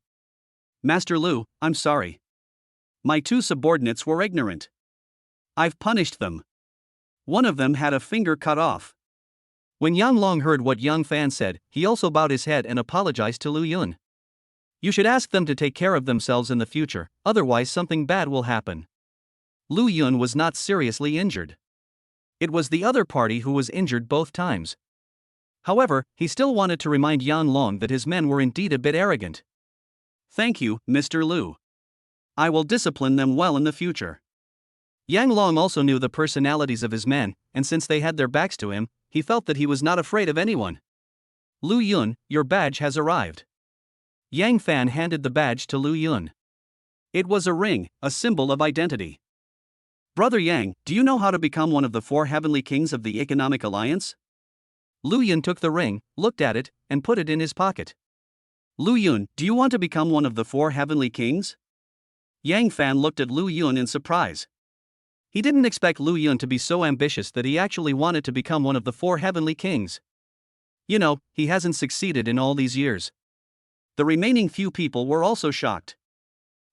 Master Lu, I'm sorry. My two subordinates were ignorant. I've punished them. One of them had a finger cut off. When Yang Long heard what Yang Fan said, he also bowed his head and apologized to Lu Yun. You should ask them to take care of themselves in the future, otherwise something bad will happen. Lu Yun was not seriously injured. It was the other party who was injured both times. However, he still wanted to remind Yang Long that his men were indeed a bit arrogant. Thank you, Mr. Lu. I will discipline them well in the future. Yang Long also knew the personalities of his men, and since they had their backs to him, he felt that he was not afraid of anyone. Lu Yun, your badge has arrived. Yang Fan handed the badge to Lu Yun. It was a ring, a symbol of identity. Brother Yang, do you know how to become one of the 4 heavenly kings of the Economic Alliance? Lu Yun took the ring, looked at it, and put it in his pocket. Lu Yun, do you want to become one of the 4 heavenly kings? Yang Fan looked at Lu Yun in surprise. He didn't expect Lu Yun to be so ambitious that he actually wanted to become one of the 4 heavenly kings. You know, he hasn't succeeded in all these years. The remaining few people were also shocked.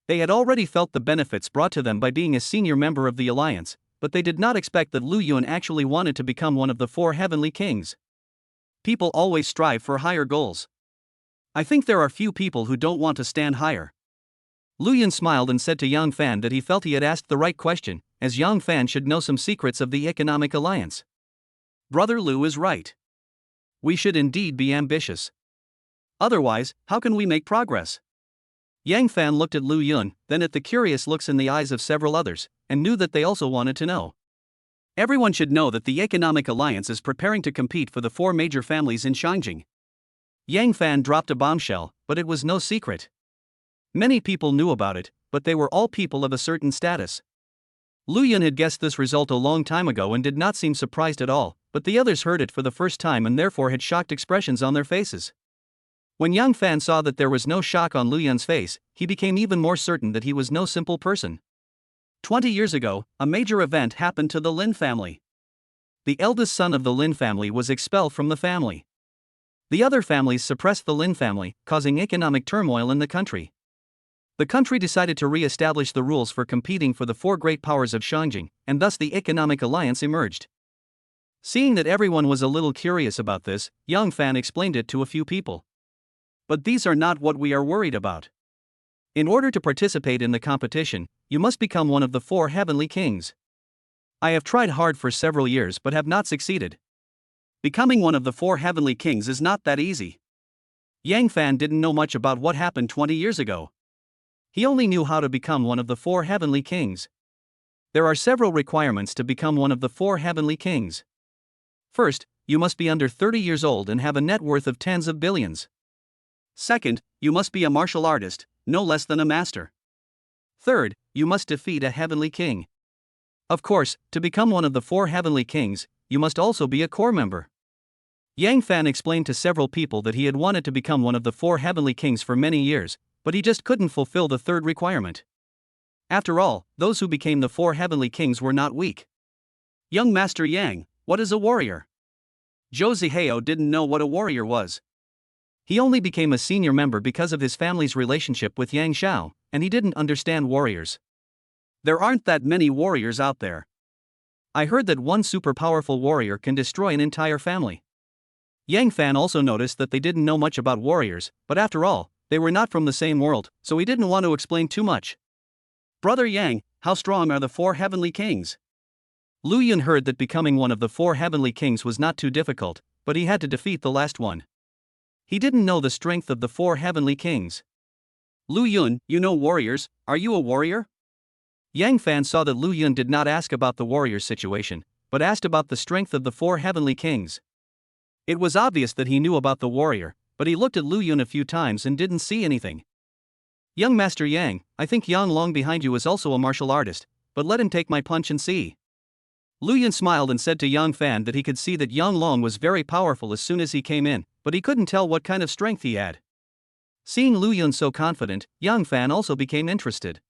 They had already felt the benefits brought to them by being a senior member of the alliance, but they did not expect that Lu Yun actually wanted to become one of the 4 heavenly kings. People always strive for higher goals. I think there are few people who don't want to stand higher. Lu Yun smiled and said to Yang Fan that he felt he had asked the right question, as Yang Fan should know some secrets of the Economic Alliance. Brother Lu is right. We should indeed be ambitious. Otherwise, how can we make progress? Yang Fan looked at Lu Yun, then at the curious looks in the eyes of several others, and knew that they also wanted to know. Everyone should know that the Economic Alliance is preparing to compete for the 4 major families in Shangjing. Yang Fan dropped a bombshell, but it was no secret. Many people knew about it, but they were all people of a certain status. Lu Yun had guessed this result a long time ago and did not seem surprised at all, but the others heard it for the first time and therefore had shocked expressions on their faces. When Yang Fan saw that there was no shock on Lu Yun's face, he became even more certain that he was no simple person. 20 years ago, a major event happened to the Lin family. The eldest son of the Lin family was expelled from the family. The other families suppressed the Lin family, causing economic turmoil in the country. The country decided to re-establish the rules for competing for the 4 great powers of Shangjing, and thus the Economic Alliance emerged. Seeing that everyone was a little curious about this, Yang Fan explained it to a few people. But these are not what we are worried about. In order to participate in the competition, you must become one of the 4 heavenly kings. I have tried hard for several years but have not succeeded. Becoming one of the 4 heavenly kings is not that easy. Yang Fan didn't know much about what happened 20 years ago. He only knew how to become one of the 4 heavenly kings. There are several requirements to become one of the 4 heavenly kings. First, you must be under 30 years old and have a net worth of tens of billions. Second, you must be a martial artist, no less than a master. Third, you must defeat a heavenly king. Of course, to become one of the 4 heavenly kings, you must also be a core member. Yang Fan explained to several people that he had wanted to become one of the 4 heavenly kings for many years, but he just couldn't fulfill the 3rd requirement. After all, those who became the 4 heavenly kings were not weak. Young Master Yang, what is a warrior? Zhou Zihao didn't know what a warrior was. He only became a senior member because of his family's relationship with Yang Xiao, and he didn't understand warriors. There aren't that many warriors out there. I heard that one super powerful warrior can destroy an entire family. Yang Fan also noticed that they didn't know much about warriors, but after all, they were not from the same world, so he didn't want to explain too much. Brother Yang, how strong are the 4 heavenly kings? Lu Yun heard that becoming one of the 4 heavenly kings was not too difficult, but he had to defeat the last one. He didn't know the strength of the 4 heavenly kings. Lu Yun, you know warriors, are you a warrior? Yang Fan saw that Lu Yun did not ask about the warrior's situation, but asked about the strength of the 4 heavenly kings. It was obvious that he knew about the warrior, but he looked at Lu Yun a few times and didn't see anything. Young Master Yang, I think Yang Long behind you is also a martial artist, but let him take my punch and see. Lu Yun smiled and said to Yang Fan that he could see that Yang Long was very powerful as soon as he came in, but he couldn't tell what kind of strength he had. Seeing Lu Yun so confident, Yang Fan also became interested.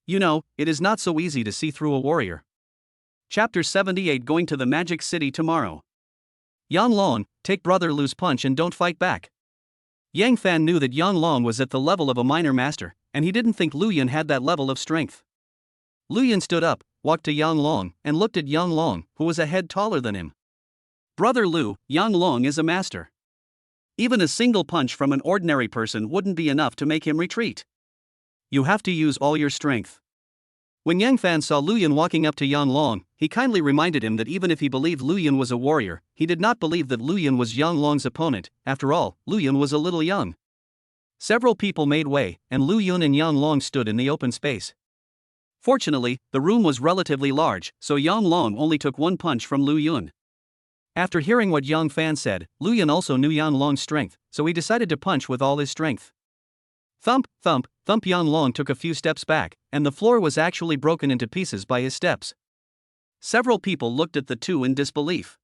You know, it is not so easy to see through a warrior.
Chapter 78 Going to the Magic City tomorrow.
Yang Long, take Brother Lu's punch and don't fight back. Yang Fan knew that Yang Long was at the level of a minor master, and he didn't think Lu Yun had that level of strength. Lu Yun stood up, walked to Yang Long, and looked at Yang Long, who was a head taller than him.
Brother Lu, Yang Long is a master. Even a single punch from an ordinary person wouldn't be enough to make him retreat. You have to use all your strength.
When Yang Fan saw Lu Yun walking up to Yang Long, he kindly reminded him that even if he believed Lu Yun was a warrior, he did not believe that Lu Yun was Yang Long's opponent. After all, Lu Yun was a little young. Several people made way, and Lu Yun and Yang Long stood in the open space.
Fortunately, the room was relatively large, so Yang Long only took one punch from Lu Yun.
After hearing what Yang Fan said, Lu Yun also knew Yang Long's strength, so he decided to punch with all his strength. Thump, thump, thump. Yang Long took a few steps back, and the floor was actually broken into pieces by his steps.
Several people looked at the two in disbelief.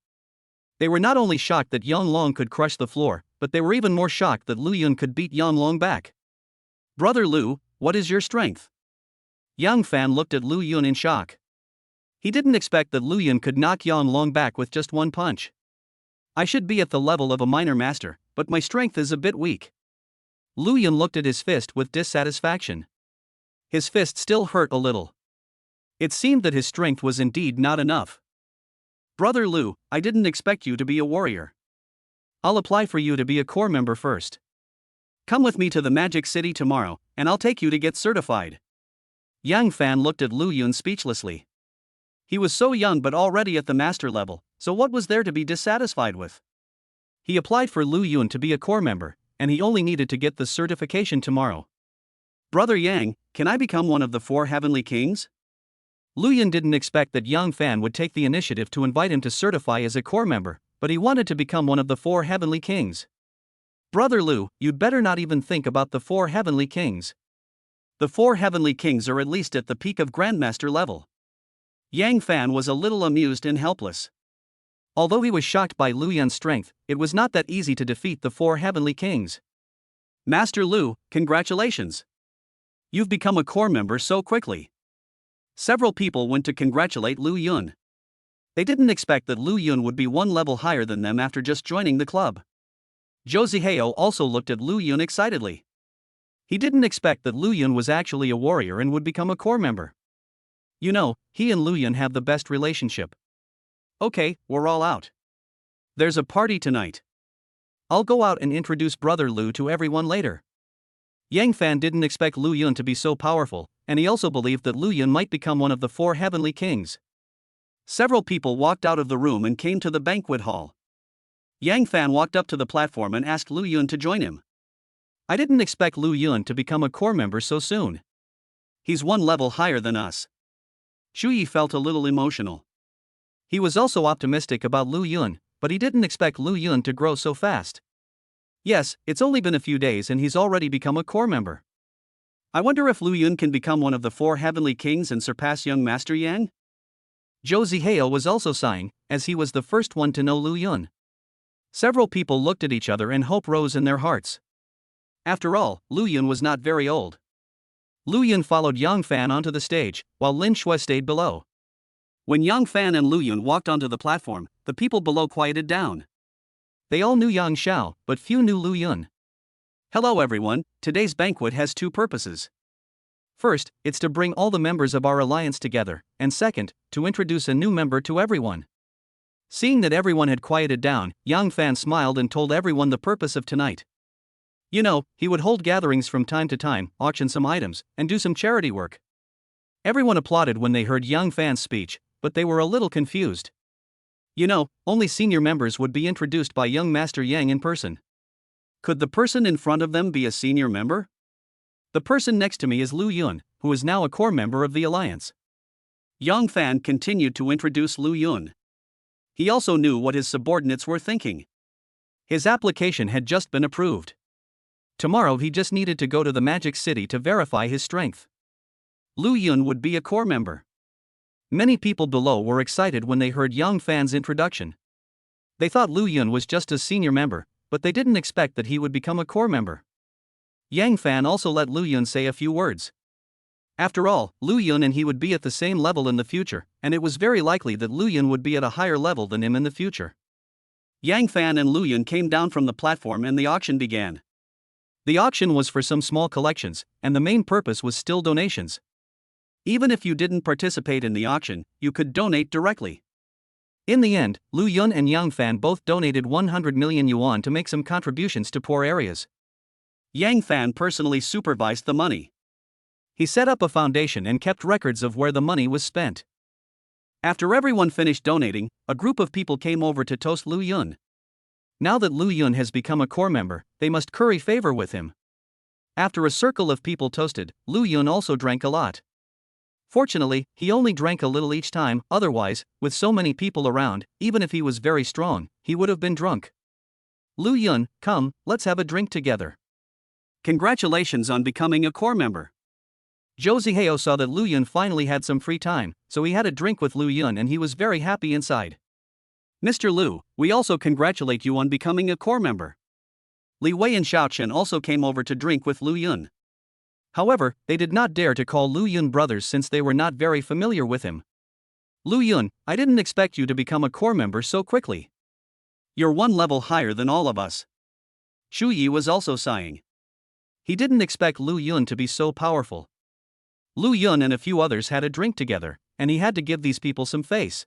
They were not only shocked that Yang Long could crush the floor, but they were even more shocked that Lu Yun could beat Yang Long back.
Brother Lu, what is your strength?
Yang Fan looked at Lu Yun in shock. He didn't expect that Lu Yun could knock Yang Long back with just one punch. I should be at the level of a minor master, but my strength is a bit weak. Lu Yun looked at his fist with dissatisfaction. His fist still hurt a little. It seemed that his strength was indeed not enough.
Brother Lu, I didn't expect you to be a warrior.
I'll apply for you to be a corps member first.
Come with me to the Magic City tomorrow, and I'll take you to get certified.
Yang Fan looked at Lu Yun speechlessly.
He was so young but already at the master level, so what was there to be dissatisfied with?
He applied for Lu Yun to be a corps member, and he only needed to get the certification tomorrow.
Brother Yang, can I become one of the 4 heavenly kings?
Lu Yun didn't expect that Yang Fan would take the initiative to invite him to certify as a corps member, but he wanted to become one of the 4 heavenly kings.
Brother Lu, you'd better not even think about the 4 heavenly kings. The 4 heavenly kings are at least at the peak of Grandmaster level. Yang Fan was a little amused and helpless.
Although he was shocked by Lu Yun's strength, it was not that easy to defeat the 4 heavenly kings.
Master Lu, congratulations. You've become a corps member so quickly. Several people went to congratulate Lu Yun. They didn't expect that Lu Yun would be one level higher than them after just joining the club. Zhou Zihao also looked at Lu Yun excitedly. He didn't expect that Lu Yun was actually a warrior and would become a corps member.
You know, he and Lu Yun have the best relationship.
Okay, we're all out. There's a party tonight.
I'll go out and introduce Brother Lu to everyone later. Yang Fan didn't expect Lu Yun to be so powerful, and he also believed that Lu Yun might become one of the 4 heavenly kings.
Several people walked out of the room and came to the banquet hall. Yang Fan walked up to the platform and asked Lu Yun to join him.
I didn't expect Lu Yun to become a corps member so soon.
He's 1 level higher than us. Shu Yi felt a little emotional.
He was also optimistic about Lu Yun, but he didn't expect Lu Yun to grow so fast.
Yes, it's only been a few days and he's already become a corps member. I wonder if Lu Yun can become one of the 4 heavenly kings and surpass young Master Yang?
Zhou Zihao was also sighing, as he was the first one to know Lu Yun. Several people looked at each other and hope rose in their hearts.
After all, Lu Yun was not very old.
Lu Yun followed Yang Fan onto the stage, while Lin Shui stayed below.
When Yang Fan and Lu Yun walked onto the platform, the people below quieted down.
They all knew Yang Xiao, but few knew Lu Yun.
Hello everyone, today's banquet has 2 purposes.
First, it's to bring all the members of our alliance together, and second, to introduce a new member to everyone. Seeing that everyone had quieted down, Yang Fan smiled and told everyone the purpose of tonight. You know, he would hold gatherings from time to time, auction some items, and do some charity work. Everyone applauded when they heard Yang Fan's speech, but they were a little confused. You know, only senior members would be introduced by young Master Yang in person.
Could the person in front of them be a senior member? The person next to me is Lu Yun,
who is now a core member of the alliance.
Yang Fan continued to introduce Lu Yun. He also knew what his subordinates were thinking.
His application had just been approved. Tomorrow he just needed to go to the Magic City to verify his strength.
Lu Yun would be a core member.
Many people below were excited when they heard Yang Fan's introduction. They thought Lu Yun was just a senior member, but they didn't expect that he would become a core member. Yang Fan also let Lu Yun say a few words. After all, Lu Yun and he would be at the same level in the future, and it was very likely that Lu Yun would be at a higher level than him in the future.
Yang Fan and Lu Yun came down from the platform and the auction began.
The auction was for some small collections, and the main purpose was still donations.
Even if you didn't participate in the auction, you could donate directly.
In the end, Lu Yun and Yang Fan both donated 100 million yuan to make some contributions to poor areas.
Yang Fan personally supervised the money.
He set up a foundation and kept records of where the money was spent.
After everyone finished donating, a group of people came over to toast Lu Yun.
Now that Lu Yun has become a core member, they must curry favor with him. After a circle of people toasted, Lu Yun also drank a lot. Fortunately, he only drank a little each time, otherwise, with so many people around, even if he was very strong, he would have been drunk. Lu Yun, come, let's have a drink together.
Congratulations on becoming a core member.
Zhou Zihao saw that Lu Yun finally had some free time, so he had a drink with Lu Yun and he was very happy inside.
Mr. Lu, we also congratulate you on becoming a core member. Li Wei and Xiao Chen also came over to drink with Lu Yun.
However, they did not dare to call Lu Yun brothers since they were not very familiar with him. Lu Yun, I didn't expect you to become a core member so quickly.
You're one level higher than all of us. Shu Yi was also sighing.
He didn't expect Lu Yun to be so powerful. Lu Yun and a few others had a drink together, and he had to give these people some face.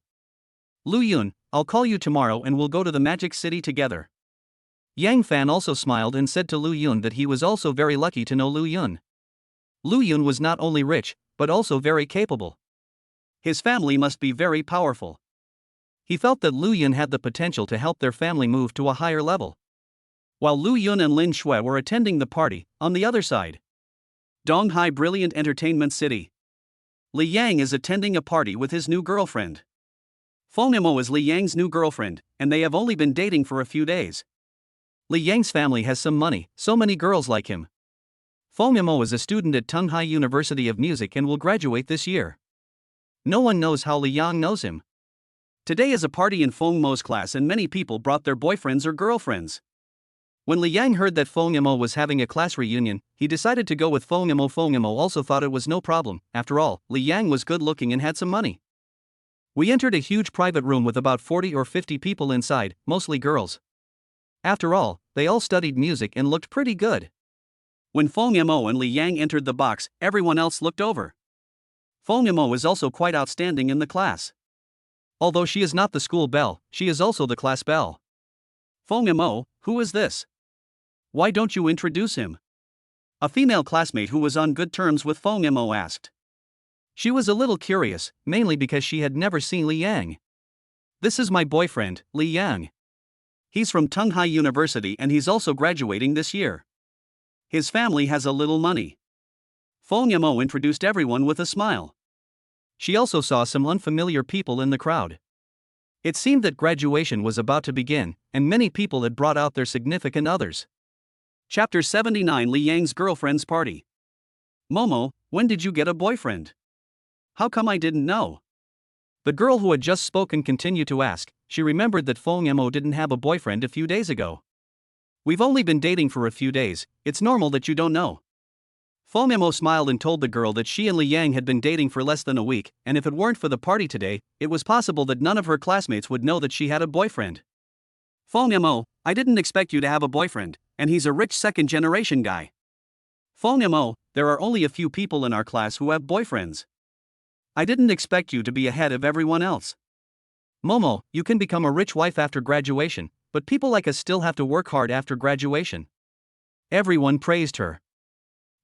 Lu Yun, I'll call you tomorrow and we'll go to the Magic City together. Yang Fan also smiled and said to Lu Yun that he was also very lucky to know Lu Yun. Lu Yun was not only rich, but also very capable.
His family must be very powerful.
He felt that Lu Yun had the potential to help their family move to a higher level.
While Lu Yun and Lin Shui were attending the party, on the other side, Donghai Brilliant Entertainment City. Li Yang is attending a party with his new girlfriend. Feng Yamo is Li Yang's new girlfriend, and they have only been dating for a few days.
Li Yang's family has some money, so many girls like him. Feng Yamo is a student at Donghai University of Music and will graduate this year. No one knows how Li Yang knows him.
Today is a party in Feng Mo's class and many people brought their boyfriends or girlfriends.
When Li Yang heard that Feng Yamo was having a class reunion, he decided to go with Feng Yamo. Feng Yamo also thought it was no problem, after all, Li Yang was good looking and had some money. We entered a huge private room with about 40 or 50 people inside, mostly girls. After all, they all studied music and looked pretty good.
When Feng Yamo and Li Yang entered the box, everyone else looked over. Feng Yamo is also quite outstanding in the class.
Although she is not the school belle, she is also the class belle.
Feng Yamo, who is this? Why don't you introduce him? A female classmate who was on good terms with Feng Yamo asked.
She was a little curious, mainly because she had never seen Li Yang. This is my boyfriend, Li Yang.
He's from Donghai University and he's also graduating this year. His family has a little money. Feng Yamo introduced everyone with a smile.
She also saw some unfamiliar people in the crowd. It seemed that graduation was about to begin, and many people had brought out their significant others.
Chapter 79 Li Yang's Girlfriend's Party. Momo, when did you get a boyfriend? How come I didn't know?
The girl who had just spoken continued to ask. She remembered that Feng Yamo didn't have a boyfriend a few days ago.
We've only been dating for a few days, it's normal that you don't know. Feng Yamo smiled and told the girl that she and Li Yang had been dating for less than a week, and if it weren't for the party today, it was possible that none of her classmates would know that she had a boyfriend. Feng Yamo, I didn't expect you to have a boyfriend, and he's a rich second-generation guy. Feng Yamo, there are only a few people in our class who have boyfriends. I didn't expect you to be ahead of everyone else.
Momo, you can become a rich wife after graduation, but people like us still have to work hard after graduation. Everyone praised her.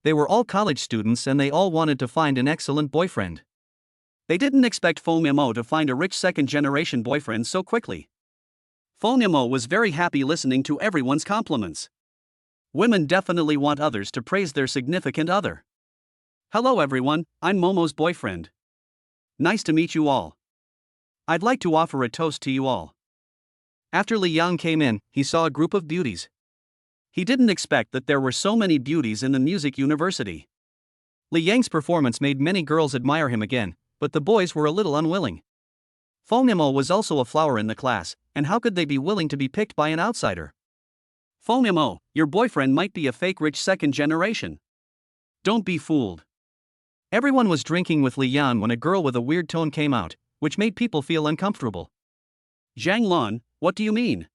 They were all college students and they all wanted to find an excellent boyfriend.
They didn't expect Feng Yamo to find a rich second-generation boyfriend so quickly. Feng Yamo was very happy listening to everyone's compliments. Women definitely want others to praise their significant other. Hello everyone, I'm Momo's boyfriend. Nice to meet you all. I'd like to offer a toast to you all.
After Li Yang came in, he saw a group of beauties.
He didn't expect that there were so many beauties in the music university.
Li Yang's performance made many girls admire him again, but the boys were a little unwilling.
Feng Yamo was also a flower in the class, and how could they be willing to be picked by an outsider? Feng Yamo, your boyfriend might be a fake rich second generation. Don't be fooled.
Everyone was drinking with Li Yan when a girl with a weird tone came out, which made people feel uncomfortable.
Zhang Lan, what do you mean?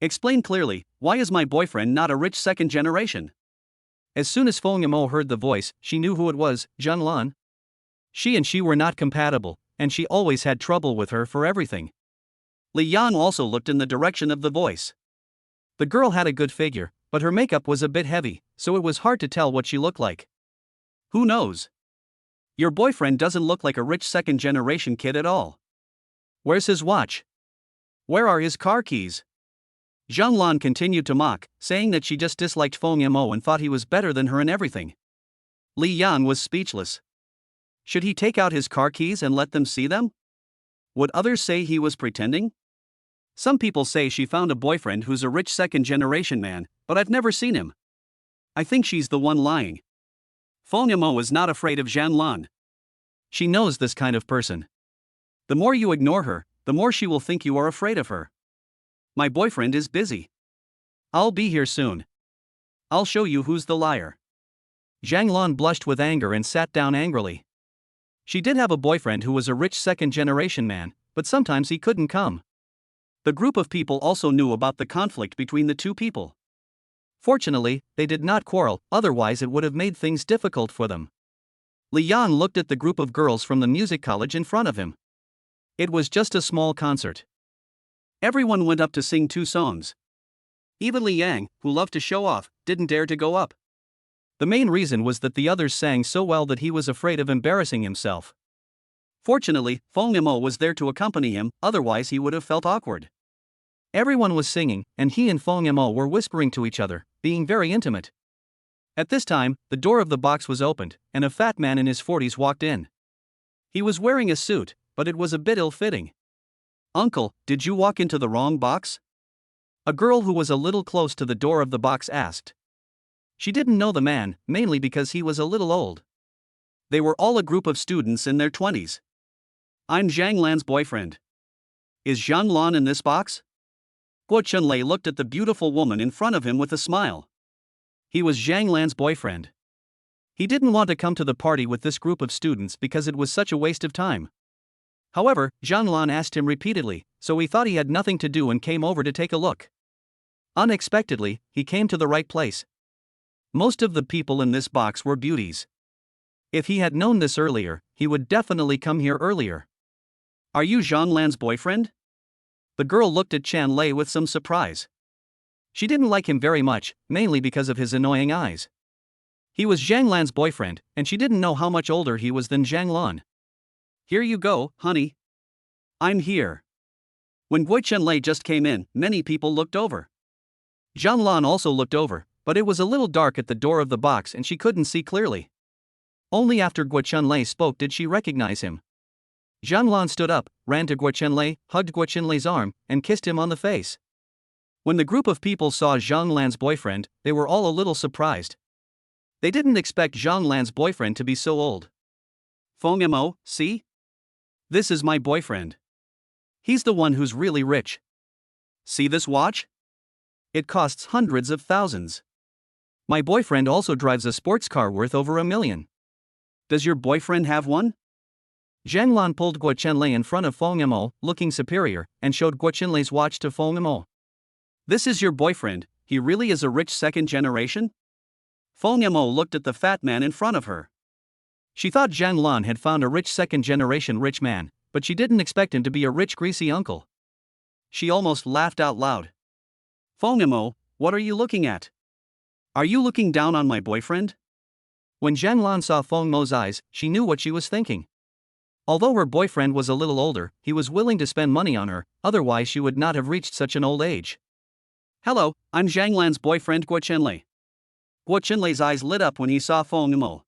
Explain clearly, why is my boyfriend not a rich second generation?
As soon as Feng Yamo heard the voice, she knew who it was, Zhang Lan. She and she were not compatible, and she always had trouble with her for everything.
Li Yan also looked in the direction of the voice.
The girl had a good figure, but her makeup was a bit heavy, so it was hard to tell what she looked like.
Who knows? Your boyfriend doesn't look like a rich second generation kid at all.
Where's his watch?
Where are his car keys? Zhang Lan continued to mock, saying that she just disliked Feng Yamo and thought he was better than her in everything. Li Yan was speechless. Should he take out his car keys and let them see them? Would others say he was pretending? Some people say she found a boyfriend who's a rich second generation man, but I've never seen him. I think she's the one lying. Feng Yamo was not afraid of Zhang Lan.
She knows this kind of person.
The more you ignore her, the more she will think you are afraid of her. My boyfriend is busy. I'll be here soon. I'll show you who's the liar.
Zhang Lan blushed with anger and sat down angrily. She did have a boyfriend who was a rich second generation man, but sometimes he couldn't come.
The group of people also knew about the conflict between the two people.
Fortunately, they did not quarrel, otherwise it would have made things difficult for them. Li Yan looked at the group of girls from the music college in front of him. It was just a small concert.
Everyone went up to sing 2 songs. Even Li Yang, who loved to show off, didn't dare to go up.
The main reason was that the others sang so well that he was afraid of embarrassing himself.
Fortunately, Feng Yamo was there to accompany him, otherwise he would have felt awkward.
Everyone was singing, and he and Feng Yamo were whispering to each other, being very intimate. At this time, the door of the box was opened, and a fat man in his 40s walked in.
He was wearing a suit, but it was a bit ill-fitting. Uncle, did you walk into the wrong box?
A girl who was a little close to the door of the box asked. She didn't know the man, mainly because he was a little old.
They were all a group of students in their 20s. I'm Zhang Lan's boyfriend. Is Zhang Lan in this box? Guo Chunlei looked at the beautiful woman in front of him with a smile.
He was Zhang Lan's boyfriend. He didn't want to come to the party with this group of students because it was such a waste of time. However, Zhang Lan asked him repeatedly, so he thought he had nothing to do and came over to take a look. Unexpectedly, he came to the right place. Most of the people in this box were beauties. If he had known this earlier, he would definitely come here earlier.
Are you Zhang Lan's boyfriend?
The girl looked at Chen Lei with some surprise. She didn't like him very much, mainly because of his annoying eyes. He was Zhang Lan's boyfriend, and she didn't know how much older he was than Zhang Lan.
Here you go, honey. I'm here. When Gui Chenlei just came in, many people looked over.
Zhang Lan also looked over, but it was a little dark at the door of the box and she couldn't see clearly. Only after Gui Chenlei spoke did she recognize him. Zhang Lan stood up, ran to Gui Chenlei, hugged Gui Chenlei's arm, and kissed him on the face. When the group of people saw Zhang Lan's boyfriend, they were all a little surprised. They didn't expect Zhang Lan's boyfriend to be so old.
Feng Yamo, see? This is my boyfriend. He's the one who's really rich. See this watch? It costs hundreds of thousands.
My boyfriend also drives a sports car worth over $1 million.
Does your boyfriend have one?
Zhang Lan pulled Guo Chenlei in front of Feng Yamo, looking superior, and showed Guo Chenlei's watch to Feng Yamo.
This is your boyfriend, he really is a rich second generation? Feng Yamo looked at the fat man in front of her.
She thought Zhang Lan had found a rich second generation rich man, but she didn't expect him to be a rich greasy uncle.
She almost laughed out loud. Feng Yamo, what are you looking at? Are you looking down on my boyfriend?
When Zhang Lan saw Feng Mo's eyes, she knew what she was thinking. Although her boyfriend was a little older, he was willing to spend money on her, otherwise she would not have reached such an old age.
Hello, I'm Zhang Lan's boyfriend Guo Chenlei. Guo Chenlei's eyes lit up when he saw Feng Yamo.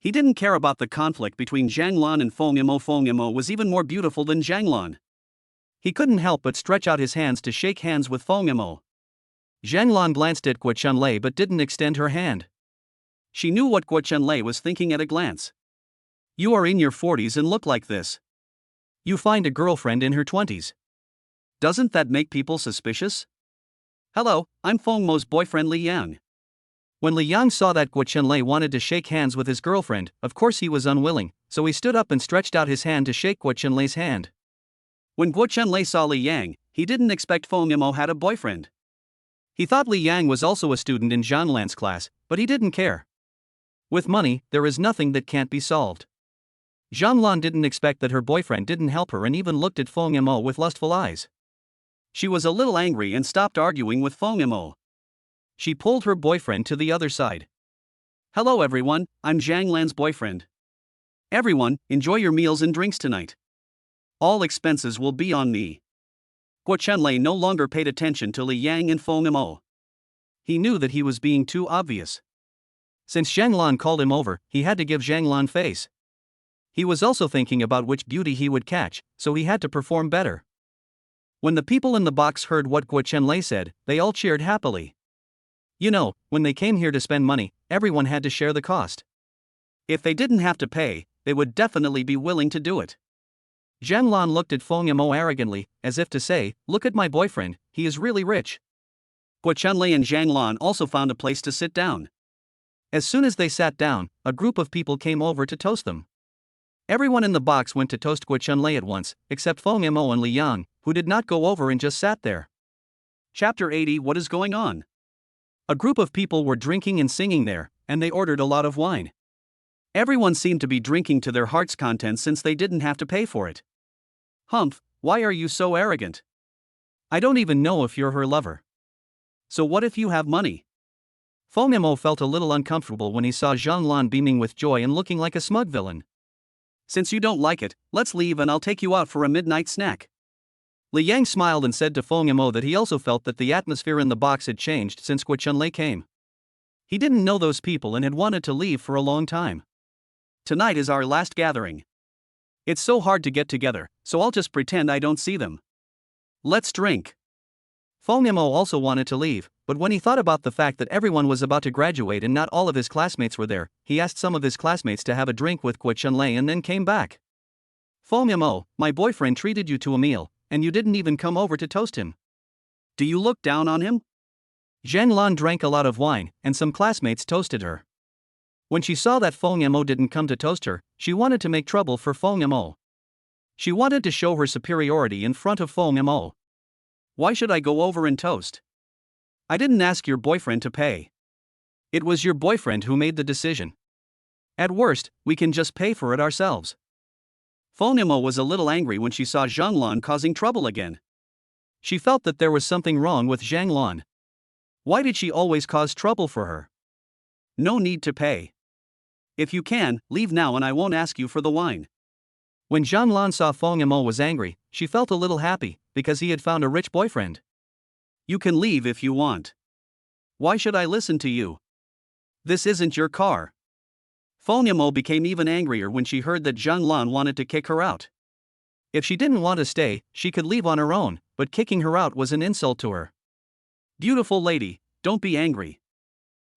He didn't care about the conflict between Zhanglan and Feng Yimou. Feng Yimou was even more beautiful than Zhanglan.
He couldn't help but stretch out his hands to shake hands with Feng Yimou. Zhanglan glanced at Guo Chunlei but didn't extend her hand.
She knew what Guo Chunlei was thinking at a glance. You are in your 40s and look like this.
You find a girlfriend in her 20s.
Doesn't that make people suspicious? Hello, I'm Feng Mo's boyfriend Li Yang.
When Li Yang saw that Guo Chunlei wanted to shake hands with his girlfriend, of course he was unwilling, so he stood up and stretched out his hand to shake Guo Chunlei's hand.
When Guo Chunlei saw Li Yang, he didn't expect Feng Yimou had a boyfriend.
He thought Li Yang was also a student in Zhanglan's class, but he didn't care. With money, there is nothing that can't be solved. Zhanglan didn't expect that her boyfriend didn't help her and even looked at Feng Yimou with lustful eyes.
She was a little angry and stopped arguing with Feng Yimou.
She pulled her boyfriend to the other side.
Hello everyone, I'm Zhanglan's boyfriend. Everyone, enjoy your meals and drinks tonight. All expenses will be on me. Guo Chunlei no longer paid attention to Li Yang and Feng Yimou.
He knew that he was being too obvious. Since Zhanglan called him over, he had to give Zhanglan face. He was also thinking about which beauty he would catch, so he had to perform better. When the people in the box heard what Guo Chunlei said, they all cheered happily. You know, when they came here to spend money, everyone had to share the cost.
If they didn't have to pay, they would definitely be willing to do it.
Zhanglan looked at Feng Yimou arrogantly, as if to say, look at my boyfriend, he is really rich.
Guo Chunlei and Zhanglan also found a place to sit down.
As soon as they sat down, a group of people came over to toast them. Everyone in the box went to toast Guo Chunlei at once, except Feng Yimou and Li Yang, who did not go over and just sat there.
Chapter 80. What is going on?
A group of people were drinking and singing there, and they ordered a lot of wine.
Everyone seemed to be drinking to their heart's content since they didn't have to pay for it. Humph, why are you so arrogant?
I don't even know if you're her lover.
So what if you have money?
Feng Yimou felt a little uncomfortable when he saw Zhanglan beaming with joy and looking like a smug villain.
Since you don't like it, let's leave and I'll take you out for a midnight snack.
Li Yang smiled and said to Feng Yimou that he also felt that the atmosphere in the box had changed since Guo Chunlei came. He didn't know those people and had wanted to leave for a long time.
Tonight is our last gathering. It's so hard to get together, so I'll just pretend I don't see them. Let's drink.
Feng Yimou also wanted to leave, but when he thought about the fact that everyone was about to graduate and not all of his classmates were there, he asked some of his classmates to have a drink with Guo Chunlei and then came back. Feng Yimou, my boyfriend treated you to a meal, and you didn't even come over to toast him.
Do you look down on him?
Zhanglan drank a lot of wine, and some classmates toasted her. When she saw that Feng Yimou didn't come to toast her, she wanted to make trouble for Feng Yimou. She wanted to show her superiority in front of Feng Yimou.
Why should I go over and toast? I didn't ask your boyfriend to pay.
It was your boyfriend who made the decision. At worst, we can just pay for it ourselves.
Feng Yimou was a little angry when she saw Zhanglan causing trouble again.
She felt that there was something wrong with Zhanglan. Why did she always cause trouble for her?
No need to pay. If you can, leave now and I won't ask you for the wine.
When Zhanglan saw Feng Yimou was angry, she felt a little happy, because he had found a rich boyfriend.
You can leave if you want. Why should I listen to you? This isn't your car. Feng Yimou became even angrier when she heard that Zhanglan wanted to kick her out.
If she didn't want to stay, she could leave on her own, but kicking her out was an insult to her.
Beautiful lady, don't be angry.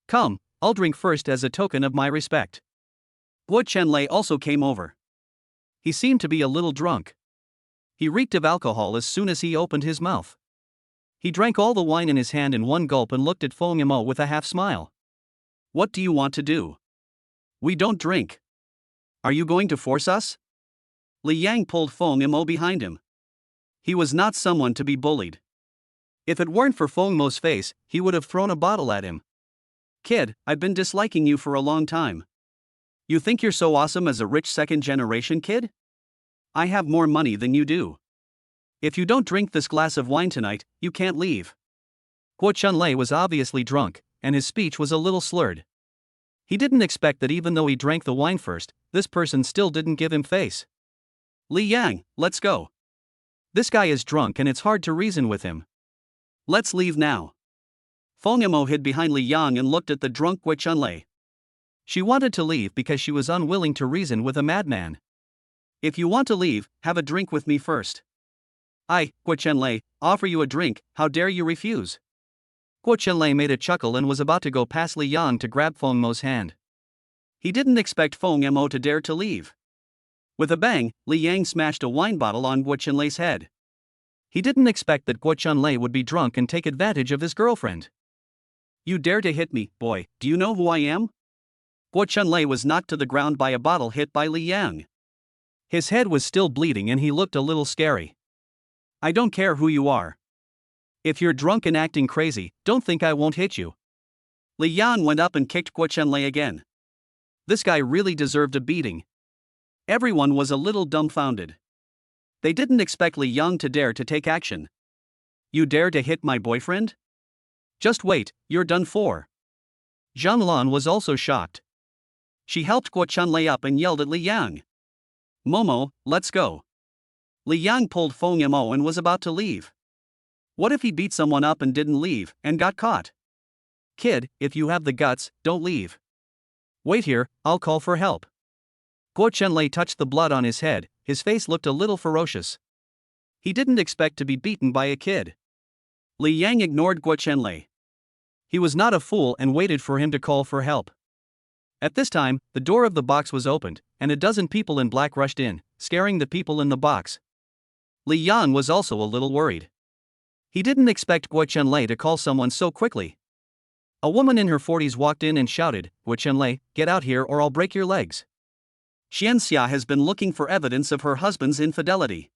Come, I'll drink first as a token of my respect.
Guo Chunlei also came over.
He seemed to be a little drunk. He reeked of alcohol as soon as he opened his mouth. He drank all the wine in his hand in one gulp and looked at Feng Yimou with a half smile.
What do you want to do? We don't drink. Are you going to force us? Li Yang pulled Feng Yimou behind him. He was not someone to be bullied.
If it weren't for Feng Yimou's face, he would have thrown a bottle at him.
Kid, I've been disliking you for a long time. You think you're so awesome as a rich second-generation kid? I have more money than you do. If you don't drink this glass of wine tonight, you can't leave.
Guo Chunlei was obviously drunk, and his speech was a little slurred. He didn't expect that even though he drank the wine first, this person still didn't give him face.
Li Yang, let's go.
This guy is drunk and it's hard to reason with him.
Let's leave now. Feng Yimou hid behind Li Yang and looked at the drunk Guo Chunlei.
She wanted to leave because she was unwilling to reason with a madman.
If you want to leave, have a drink with me first. I, Guo Chenlei, offer you a drink, how dare you refuse?
Guo Chenlei made a chuckle and was about to go past Li Yang to grab Feng Mo's hand.
He didn't expect Feng Mo to dare to leave. With a bang, Li Yang smashed a wine bottle on Guo Chenlei's head.
He didn't expect that Guo Chenlei would be drunk and take advantage of his girlfriend.
You dare to hit me, boy, do you know who I am? Guo Chenlei was knocked to the ground by a bottle hit by Li Yang.
His head was still bleeding and he looked a little scary.
I don't care who you are. If you're drunk and acting crazy, don't think I won't hit you. Li Yang went up and kicked Guo Chenlei again. This guy really deserved a beating. Everyone was a little dumbfounded. They didn't expect Li Yang to dare to take action. You dare to hit my boyfriend? Just wait, you're done for.
Zhang Lan was also shocked.
She helped Guo Chenlei up and yelled at Li Yang. Momo, let's go. Li Yang pulled Feng Mo and was about to leave. What if he beat someone up and didn't leave, and got caught?
Kid, if you have the guts, don't leave. Wait here, I'll call for help. Guo Chenlei touched the blood on his head, his face looked a little ferocious.
He didn't expect to be beaten by a kid. Li Yang ignored Guo Chenlei.
He was not a fool and waited for him to call for help. At this time, the door of the box was opened, and a dozen people in black rushed in, scaring the people in the box.
Li Yang was also a little worried.
He didn't expect Guo Chenlei to call someone so quickly. A woman in her 40s walked in and shouted, Guo Chenlei, get out here or I'll break your legs.
Xianxia has been looking for evidence of her husband's infidelity.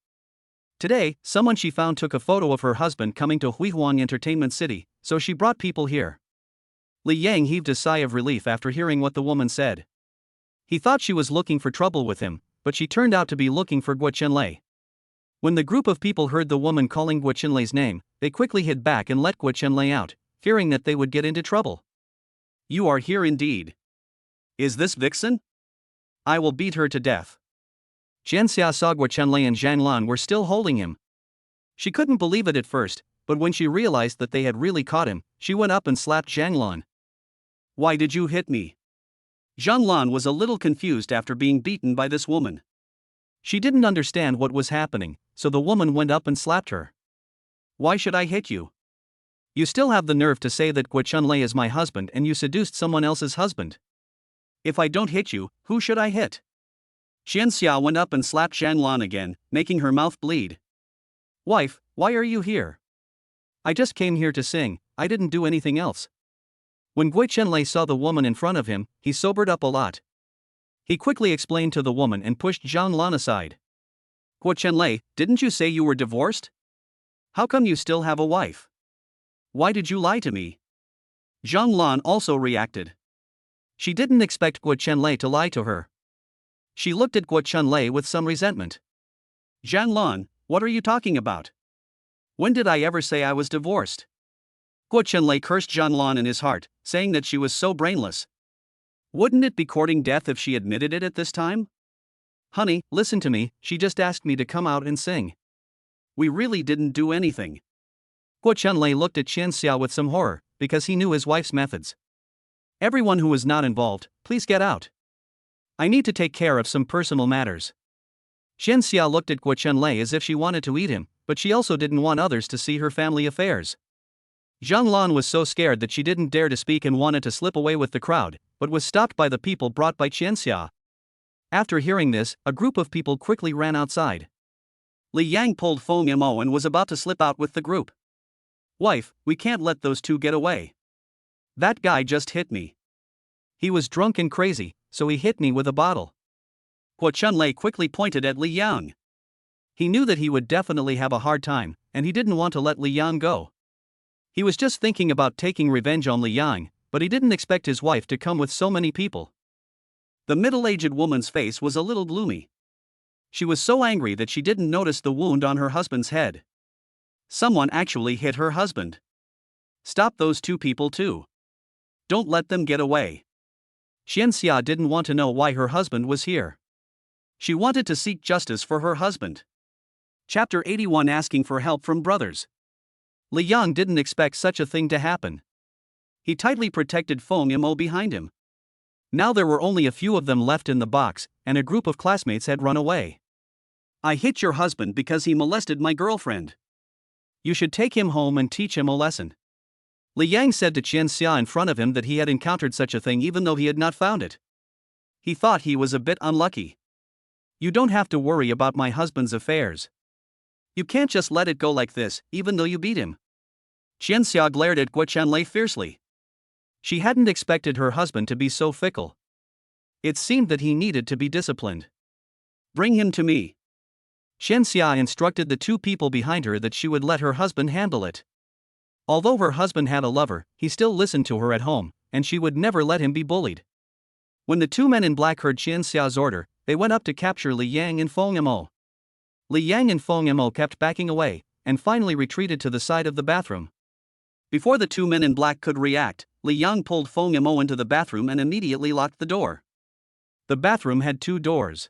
Today, someone she found took a photo of her husband coming to Huihuang Entertainment City, so she brought people here. Li Yang heaved a sigh of relief after hearing what the woman said. He thought she was looking for trouble with him, but she turned out to be looking for Guo Chenlei. When the group of people heard the woman calling Guo Chenlei's name, they quickly hid back and let Guo Chenlei out, fearing that they would get into trouble.
You are here indeed. Is this Vixen? I will beat her to death.
Xianxia saw Guo Chenlei and Zhang Lan were still holding him. She couldn't believe it at first, but when she realized that they had really caught him, she went up and slapped Zhang Lan.
Why did you hit me? Zhang Lan was a little confused after being beaten by this woman.
She didn't understand what was happening, so the woman went up and slapped her.
Why should I hit you?
You still have the nerve to say that Guo Chenlei is my husband and you seduced someone else's husband.
If I don't hit you, who should I hit? Xianxia went up and slapped Zhang Lan again, making her mouth bleed.
Wife, why are you here? I just came here to sing, I didn't do anything else. When Guo Chenlei saw the woman in front of him, he sobered up a lot. He quickly explained to the woman and pushed Zhang Lan aside.
Guo Chenlei, didn't you say you were divorced? How come you still have a wife? Why did you lie to me? Zhang Lan also reacted.
She didn't expect Guo Chenlei to lie to her. She looked at Guo Chenlei with some resentment.
Zhang Lan, what are you talking about? When did I ever say I was divorced? Guo Chenlei cursed Zhang Lan in his heart, saying that she was so brainless. Wouldn't it be courting death if she admitted it at this time?
Honey, listen to me, she just asked me to come out and sing.
We really didn't do anything.
Guo Chenlei looked at Xianxia with some horror, because he knew his wife's methods. Everyone who was not involved, please get out. I need to take care of some personal matters. Xianxia looked at Guo Chenlei as if she wanted to eat him, but she also didn't want others to see her family affairs. Zhang Lan was so scared that she didn't dare to speak and wanted to slip away with the crowd, but was stopped by the people brought by Xianxia. After hearing this, a group of people quickly ran outside.
Li Yang pulled Feng Mo and was about to slip out with the group. Wife, we can't let those two get away. That guy just hit me.
He was drunk and crazy, so he hit me with a bottle.
Guo Chenlei quickly pointed at Li Yang.
He knew that he would definitely have a hard time, and he didn't want to let Li Yang go. He was just thinking about taking revenge on Li Yang, but he didn't expect his wife to come with so many people.
The middle-aged woman's face was a little gloomy. She was so angry that she didn't notice the wound on her husband's head. Someone actually hit her husband. Stop those two people too. Don't let them get away.
Xianxia didn't want to know why her husband was here.
She wanted to seek justice for her husband. Chapter 81, Asking for help from brothers.
Li Yang didn't expect such a thing to happen.
He tightly protected Feng Mo behind him.
Now there were only a few of them left in the box, and a group of classmates had run away.
I hit your husband because he molested my girlfriend.
You should take him home and teach him a lesson. Li Yang said to Chen Xia in front of him that he had encountered such a thing even though he had not found it. He thought he was a bit unlucky. You don't have to worry about my husband's affairs. You can't just let it go like this, even though you beat him. Chen Xia glared at Guo Chenlei fiercely. She hadn't expected her husband to be so fickle. It seemed that he needed to be disciplined.
Bring him to me.
Chen Xia instructed the two people behind her that she would let her husband handle it. Although her husband had a lover, he still listened to her at home, and she would never let him be bullied. When the two men in black heard Chen Xia's order, they went up to capture Li Yang and Feng Yimou. Li Yang and Feng Yimou kept backing away, and finally retreated to the side of the bathroom.
Before the two men in black could react, Li Yang pulled Feng Yimou into the bathroom and immediately locked the door.
The bathroom had two doors.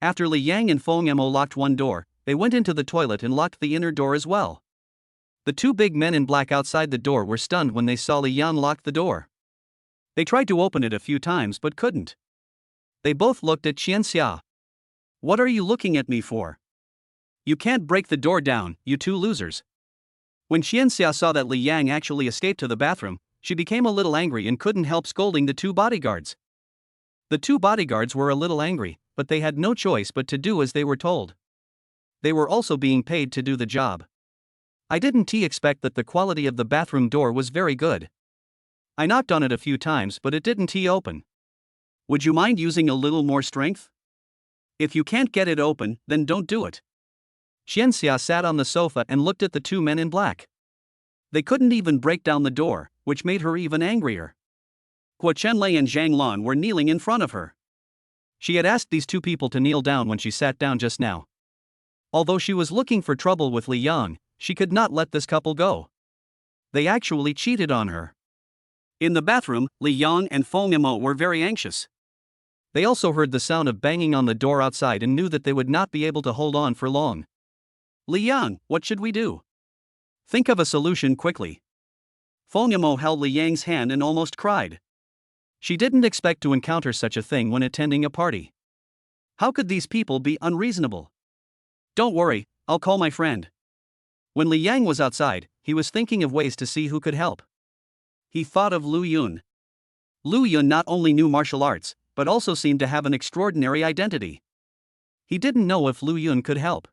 After Li Yang and Feng Yimou locked one door, they went into the toilet and locked the inner door as well. The two big men in black outside the door were stunned when they saw Li Yang lock the door. They tried to open it a few times but couldn't. They both looked at Chen Xia.
What are you looking at me for? You can't break the door down, you two losers.
When Chen Xia saw that Li Yang actually escaped to the bathroom, she became a little angry and couldn't help scolding the two bodyguards. The two bodyguards were a little angry, but they had no choice but to do as they were told. They were also being paid to do the job. I didn't expect that the quality of the bathroom door was very good. I knocked on it a few times but it didn't open.
Would you mind using a little more strength? If you can't get it open, then don't do it.
Chen Xia sat on the sofa and looked at the two men in black. They couldn't even break down the door, which made her even angrier.
Guo Chenlei and Zhang Lan were kneeling in front of her.
She had asked these two people to kneel down when she sat down just now. Although she was looking for trouble with Li Yang, she could not let this couple go. They actually cheated on her.
In the bathroom, Li Yang and Feng Yimou were very anxious.
They also heard the sound of banging on the door outside and knew that they would not be able to hold on for long.
Li Yang, what should we do?
Think of a solution quickly.
Feng Yimou held Li Yang's hand and almost cried.
She didn't expect to encounter such a thing when attending a party. How could these people be unreasonable?
Don't worry, I'll call my friend.
When Li Yang was outside, he was thinking of ways to see who could help.
He thought of Lu Yun.
Lu Yun not only knew martial arts, but also seemed to have an extraordinary identity. He didn't know if Lu Yun could help.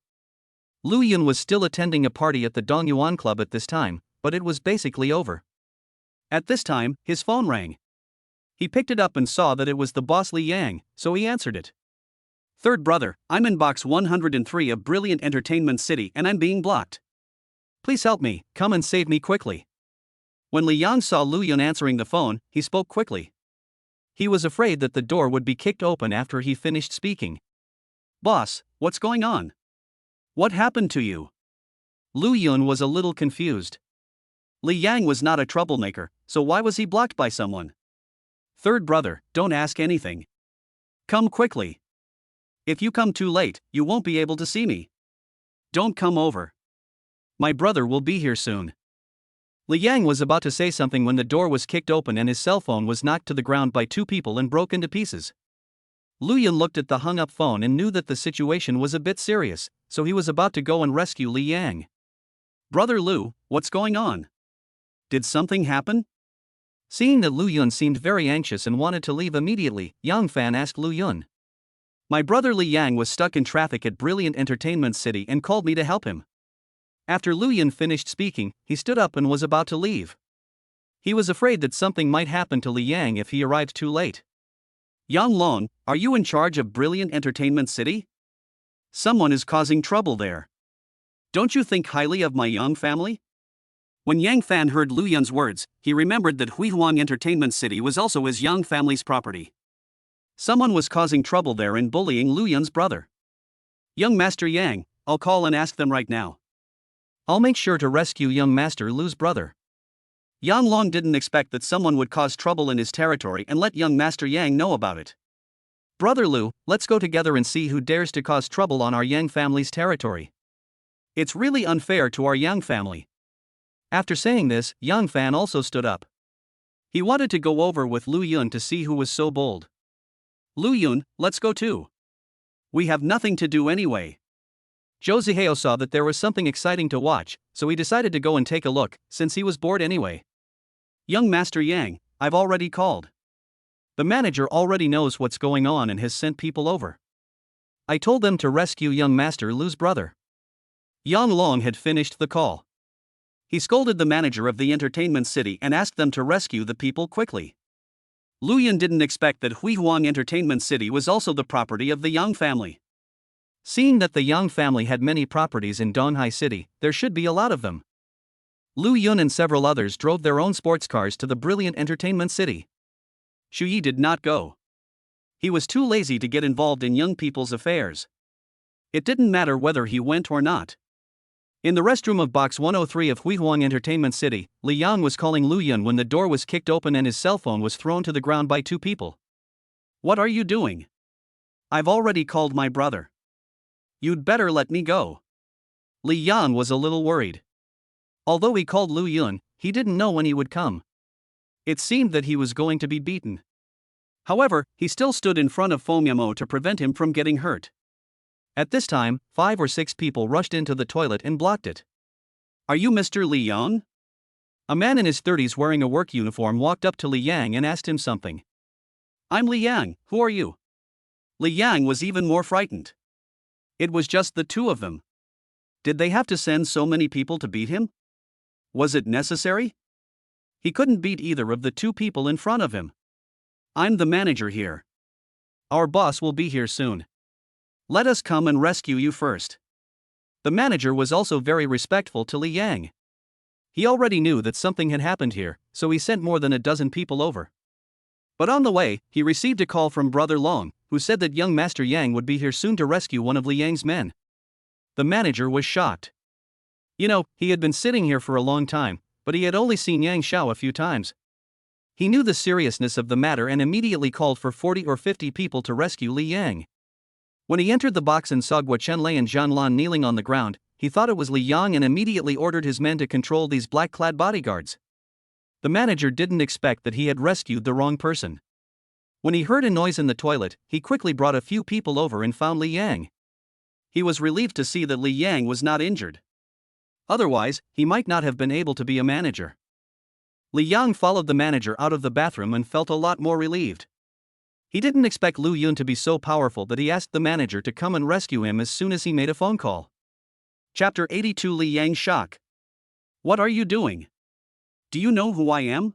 Lu Yun was still attending a party at the Dongyuan Club at this time, but it was basically over. At this time, his phone rang. He picked it up and saw that it was the boss Li Yang, so he answered it.
Third brother, I'm in box 103 of Brilliant Entertainment City and I'm being blocked.
Please help me, come and save me quickly. When Li Yang saw Lu Yun answering the phone, he spoke quickly. He was afraid that the door would be kicked open after he finished speaking.
Boss, what's going on? What happened to you?
Lu Yun was a little confused.
Li Yang was not a troublemaker, so why was he blocked by someone?
Third brother, don't ask anything.
Come quickly. If you come too late, you won't be able to see me. Don't come over.
My brother will be here soon. Li Yang was about to say something when the door was kicked open and his cell phone was knocked to the ground by two people and broke into pieces. Lu Yun looked at the hung-up phone and knew that the situation was a bit serious, so he was about to go and rescue Li Yang.
Brother Lu, what's going on? Did something happen?
Seeing that Lu Yun seemed very anxious and wanted to leave immediately, Yang Fan asked Lu Yun.
My brother Li Yang was stuck in traffic at Brilliant Entertainment City and called me to help him.
After Lu Yun finished speaking, he stood up and was about to leave. He was afraid that something might happen to Li Yang if he arrived too late.
Yang Long, are you in charge of Brilliant Entertainment City? Someone is causing trouble there. Don't you think highly of my Yang family? When Yang Fan heard Lu Yun's words, he remembered that Huihuang Entertainment City was also his Yang family's property. Someone was causing trouble there and bullying Lu Yun's brother. Young Master Yang, I'll call and ask them right now.
I'll make sure to rescue young Master Lu's brother.
Yang Long didn't expect that someone would cause trouble in his territory and let young Master Yang know about it.
Brother Lu, let's go together and see who dares to cause trouble on our Yang family's territory.
It's really unfair to our Yang family.
After saying this, Yang Fan also stood up.
He wanted to go over with Lu Yun to see who was so bold. Lu Yun, let's go too. We have nothing to do anyway.
Zhou Zihao saw that there was something exciting to watch, so he decided to go and take a look, since he was bored anyway.
Young Master Yang, I've already called.
The manager already knows what's going on and has sent people over. I told them to rescue young Master Lu's brother.
Yang Long had finished the call. He scolded the manager of the entertainment city and asked them to rescue the people quickly. Lu Yun didn't expect that Hui Huang Entertainment City was also the property of the Yang family.
Seeing that the Yang family had many properties in Donghai City, there should be a lot of them. Lu Yun and several others drove their own sports cars to the brilliant entertainment city.
Xu Yi did not go. He was too lazy to get involved in young people's affairs. It didn't matter whether he went or not.
In the restroom of Box 103 of Huihuang Entertainment City, Li Yang was calling Lu Yun when the door was kicked open and his cell phone was thrown to the ground by two people.
What are you doing? I've already called my brother. You'd better let me go.
Li Yan was a little worried. Although he called Lu Yun, he didn't know when he would come. It seemed that he was going to be beaten.
However, he still stood in front of Feng Yamo to prevent him from getting hurt.
At this time, 5 or 6 people rushed into the toilet and blocked it.
Are you Mr. Li Yang?
A man in his 30s wearing a work uniform walked up to Li Yang and asked him something.
I'm Li Yang, who are you? Li Yang was even more frightened. It was just the two of them. Did they have to send so many people to beat him? Was it necessary? He couldn't beat either of the two people in front of him. I'm the manager here.
Our boss will be here soon.
Let us come and rescue you first.
The manager was also very respectful to Li Yang. He already knew that something had happened here, so he sent more than a dozen people over. But on the way, he received a call from Brother Long, who said that young Master Yang would be here soon to rescue one of Li Yang's men. The manager was shocked. You know, he had been sitting here for a long time, but he had only seen Yang Xiao a few times. He knew the seriousness of the matter and immediately called for 40 or 50 people to rescue Li Yang. When he entered the box and saw Guo Chenlei and Zhan Lan kneeling on the ground, he thought it was Li Yang and immediately ordered his men to control these black-clad bodyguards. The manager didn't expect that he had rescued the wrong person. When he heard a noise in the toilet, he quickly brought a few people over and found Li Yang.
He was relieved to see that Li Yang was not injured. Otherwise, he might not have been able to be a manager. Li Yang followed the manager out of the bathroom and felt a lot more relieved. He didn't expect Lu Yun to be so powerful that he asked the manager to come and rescue him as soon as he made a phone call. Chapter 82 Li Yang's shock. What are you doing? Do you know who I am?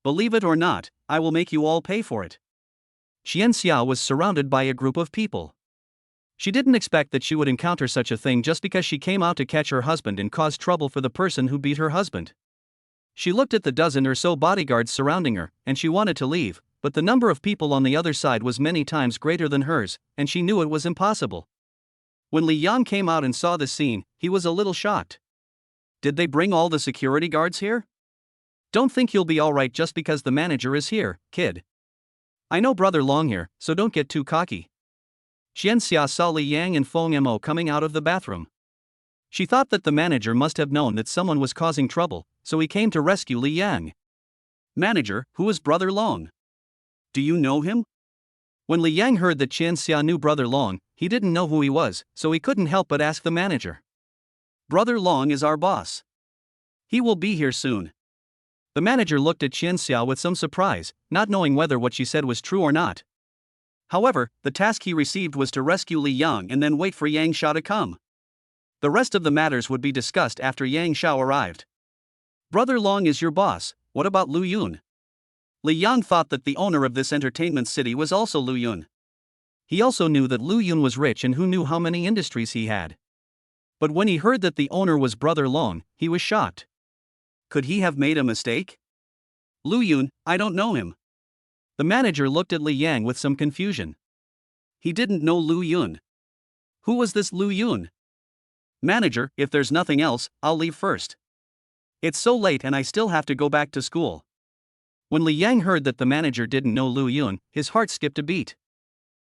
Believe it or not, I will make you all pay for it.
Qian Xia was surrounded by a group of people. She didn't expect that she would encounter such a thing just because she came out to catch her husband and cause trouble for the person who beat her husband. She looked at the dozen or so bodyguards surrounding her, and she wanted to leave, but the number of people on the other side was many times greater than hers, and she knew it was impossible. When Li Yang came out and saw the scene, he was a little shocked.
Did they bring all the security guards here?
Don't think you'll be alright just because the manager is here, kid. I know Brother Long here, so don't get too cocky. Qian Xia saw Li Yang and Feng Mo coming out of the bathroom. She thought that the manager must have known that someone was causing trouble, so he came to rescue Li Yang.
Manager, who is Brother Long? Do you know him?
When Li Yang heard that Qian Xia knew Brother Long, he didn't know who he was, so he couldn't help but ask the manager.
Brother Long is our boss. He will be here soon.
The manager looked at Qian Xia with some surprise, not knowing whether what she said was true or not.
However, the task he received was to rescue Li Yang and then wait for Yang Xiao to come. The rest of the matters would be discussed after Yang Xiao arrived. Brother Long is your boss, what about Lu Yun? Li Yang thought that the owner of this entertainment city was also Lu Yun.
He also knew that Lu Yun was rich and who knew how many industries he had. But when he heard that the owner was Brother Long, he was shocked.
Could he have made a mistake? Lu Yun, I don't know him.
The manager looked at Li Yang with some confusion.
He didn't know Lu Yun. Who was this Lu Yun? Manager, if there's nothing else, I'll leave first. It's so late and I still have to go back to school.
When Li Yang heard that the manager didn't know Lu Yun, his heart skipped a beat.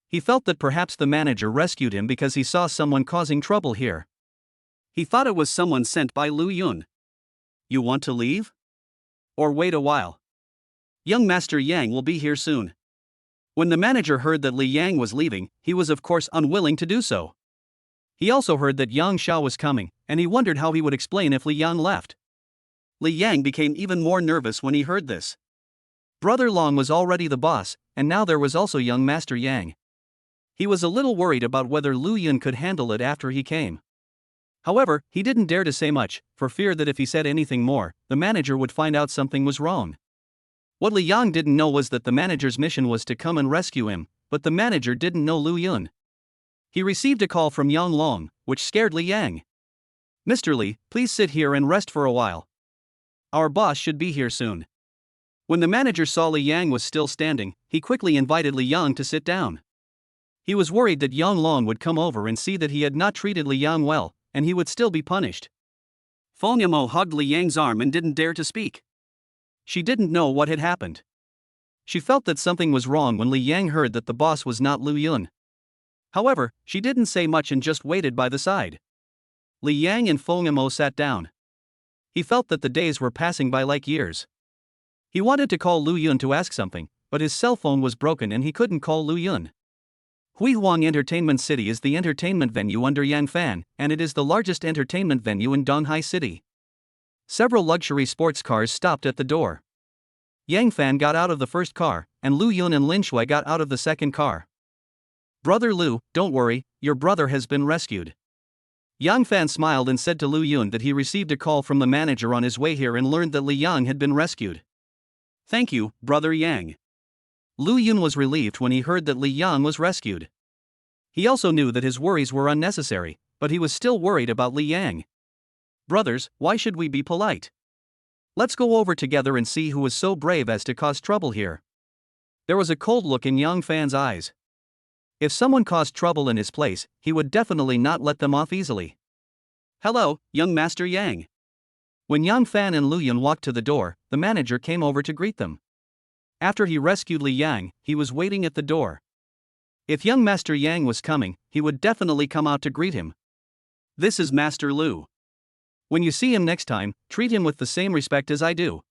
He felt that perhaps the manager rescued him because he saw someone causing trouble here.
He thought it was someone sent by Lu Yun. You want to leave? Or wait a while? Young Master Yang will be here soon. When the manager heard that Li Yang was leaving, he was of course unwilling to do so. He also heard that Yang Xiao was coming, and he wondered how he would explain if Li Yang left. Li Yang became even more nervous when he heard this. Brother Long was already the boss, and now there was also young Master Yang. He was a little worried about whether Lu Yun could handle it after he came. However, he didn't dare to say much, for fear that if he said anything more, the manager would find out something was wrong. What Li Yang didn't know was that the manager's mission was to come and rescue him, but the manager didn't know Lu Yun. He received a call from Yang Long, which scared Li Yang. "Mr. Li, please sit here and rest for a while. Our boss should be here soon." When the manager saw Li Yang was still standing, he quickly invited Li Yang to sit down. He was worried that Yang Long would come over and see that he had not treated Li Yang well, and he would still be punished. Feng Yamo hugged Li Yang's arm and didn't dare to speak. She didn't know what had happened. She felt that something was wrong when Li Yang heard that the boss was not Lu Yun. However, she didn't say much and just waited by the side. Li Yang and Feng Yamo sat down. He felt that the days were passing by like years. He wanted to call Lu Yun to ask something, but his cell phone was broken and he couldn't call Lu Yun. Huihuang Entertainment City is the entertainment venue under Yangfan, and it is the largest entertainment venue in Donghai City. Several luxury sports cars stopped at the door. Yangfan got out of the first car, and Lu Yun and Lin Shui got out of the second car. "Brother Lu, don't worry, your brother has been rescued." Yangfan smiled and said to Lu Yun that he received a call from the manager on his way here and learned that Li Yang had been rescued. "Thank you, Brother Yang." Lu Yun was relieved when he heard that Li Yang was rescued. He also knew that his worries were unnecessary, but he was still worried about Li Yang. "Brothers, why should we be polite? Let's go over together and see who was so brave as to cause trouble here." There was a cold look in Yang Fan's eyes. If someone caused trouble in his place, he would definitely not let them off easily. "Hello, young Master Yang." When Yang Fan and Lu Yun walked to the door, the manager came over to greet them. After he rescued Li Yang, he was waiting at the door. If young Master Yang was coming, he would definitely come out to greet him. "This is Master Lu. When you see him next time, treat him with the same respect as I do."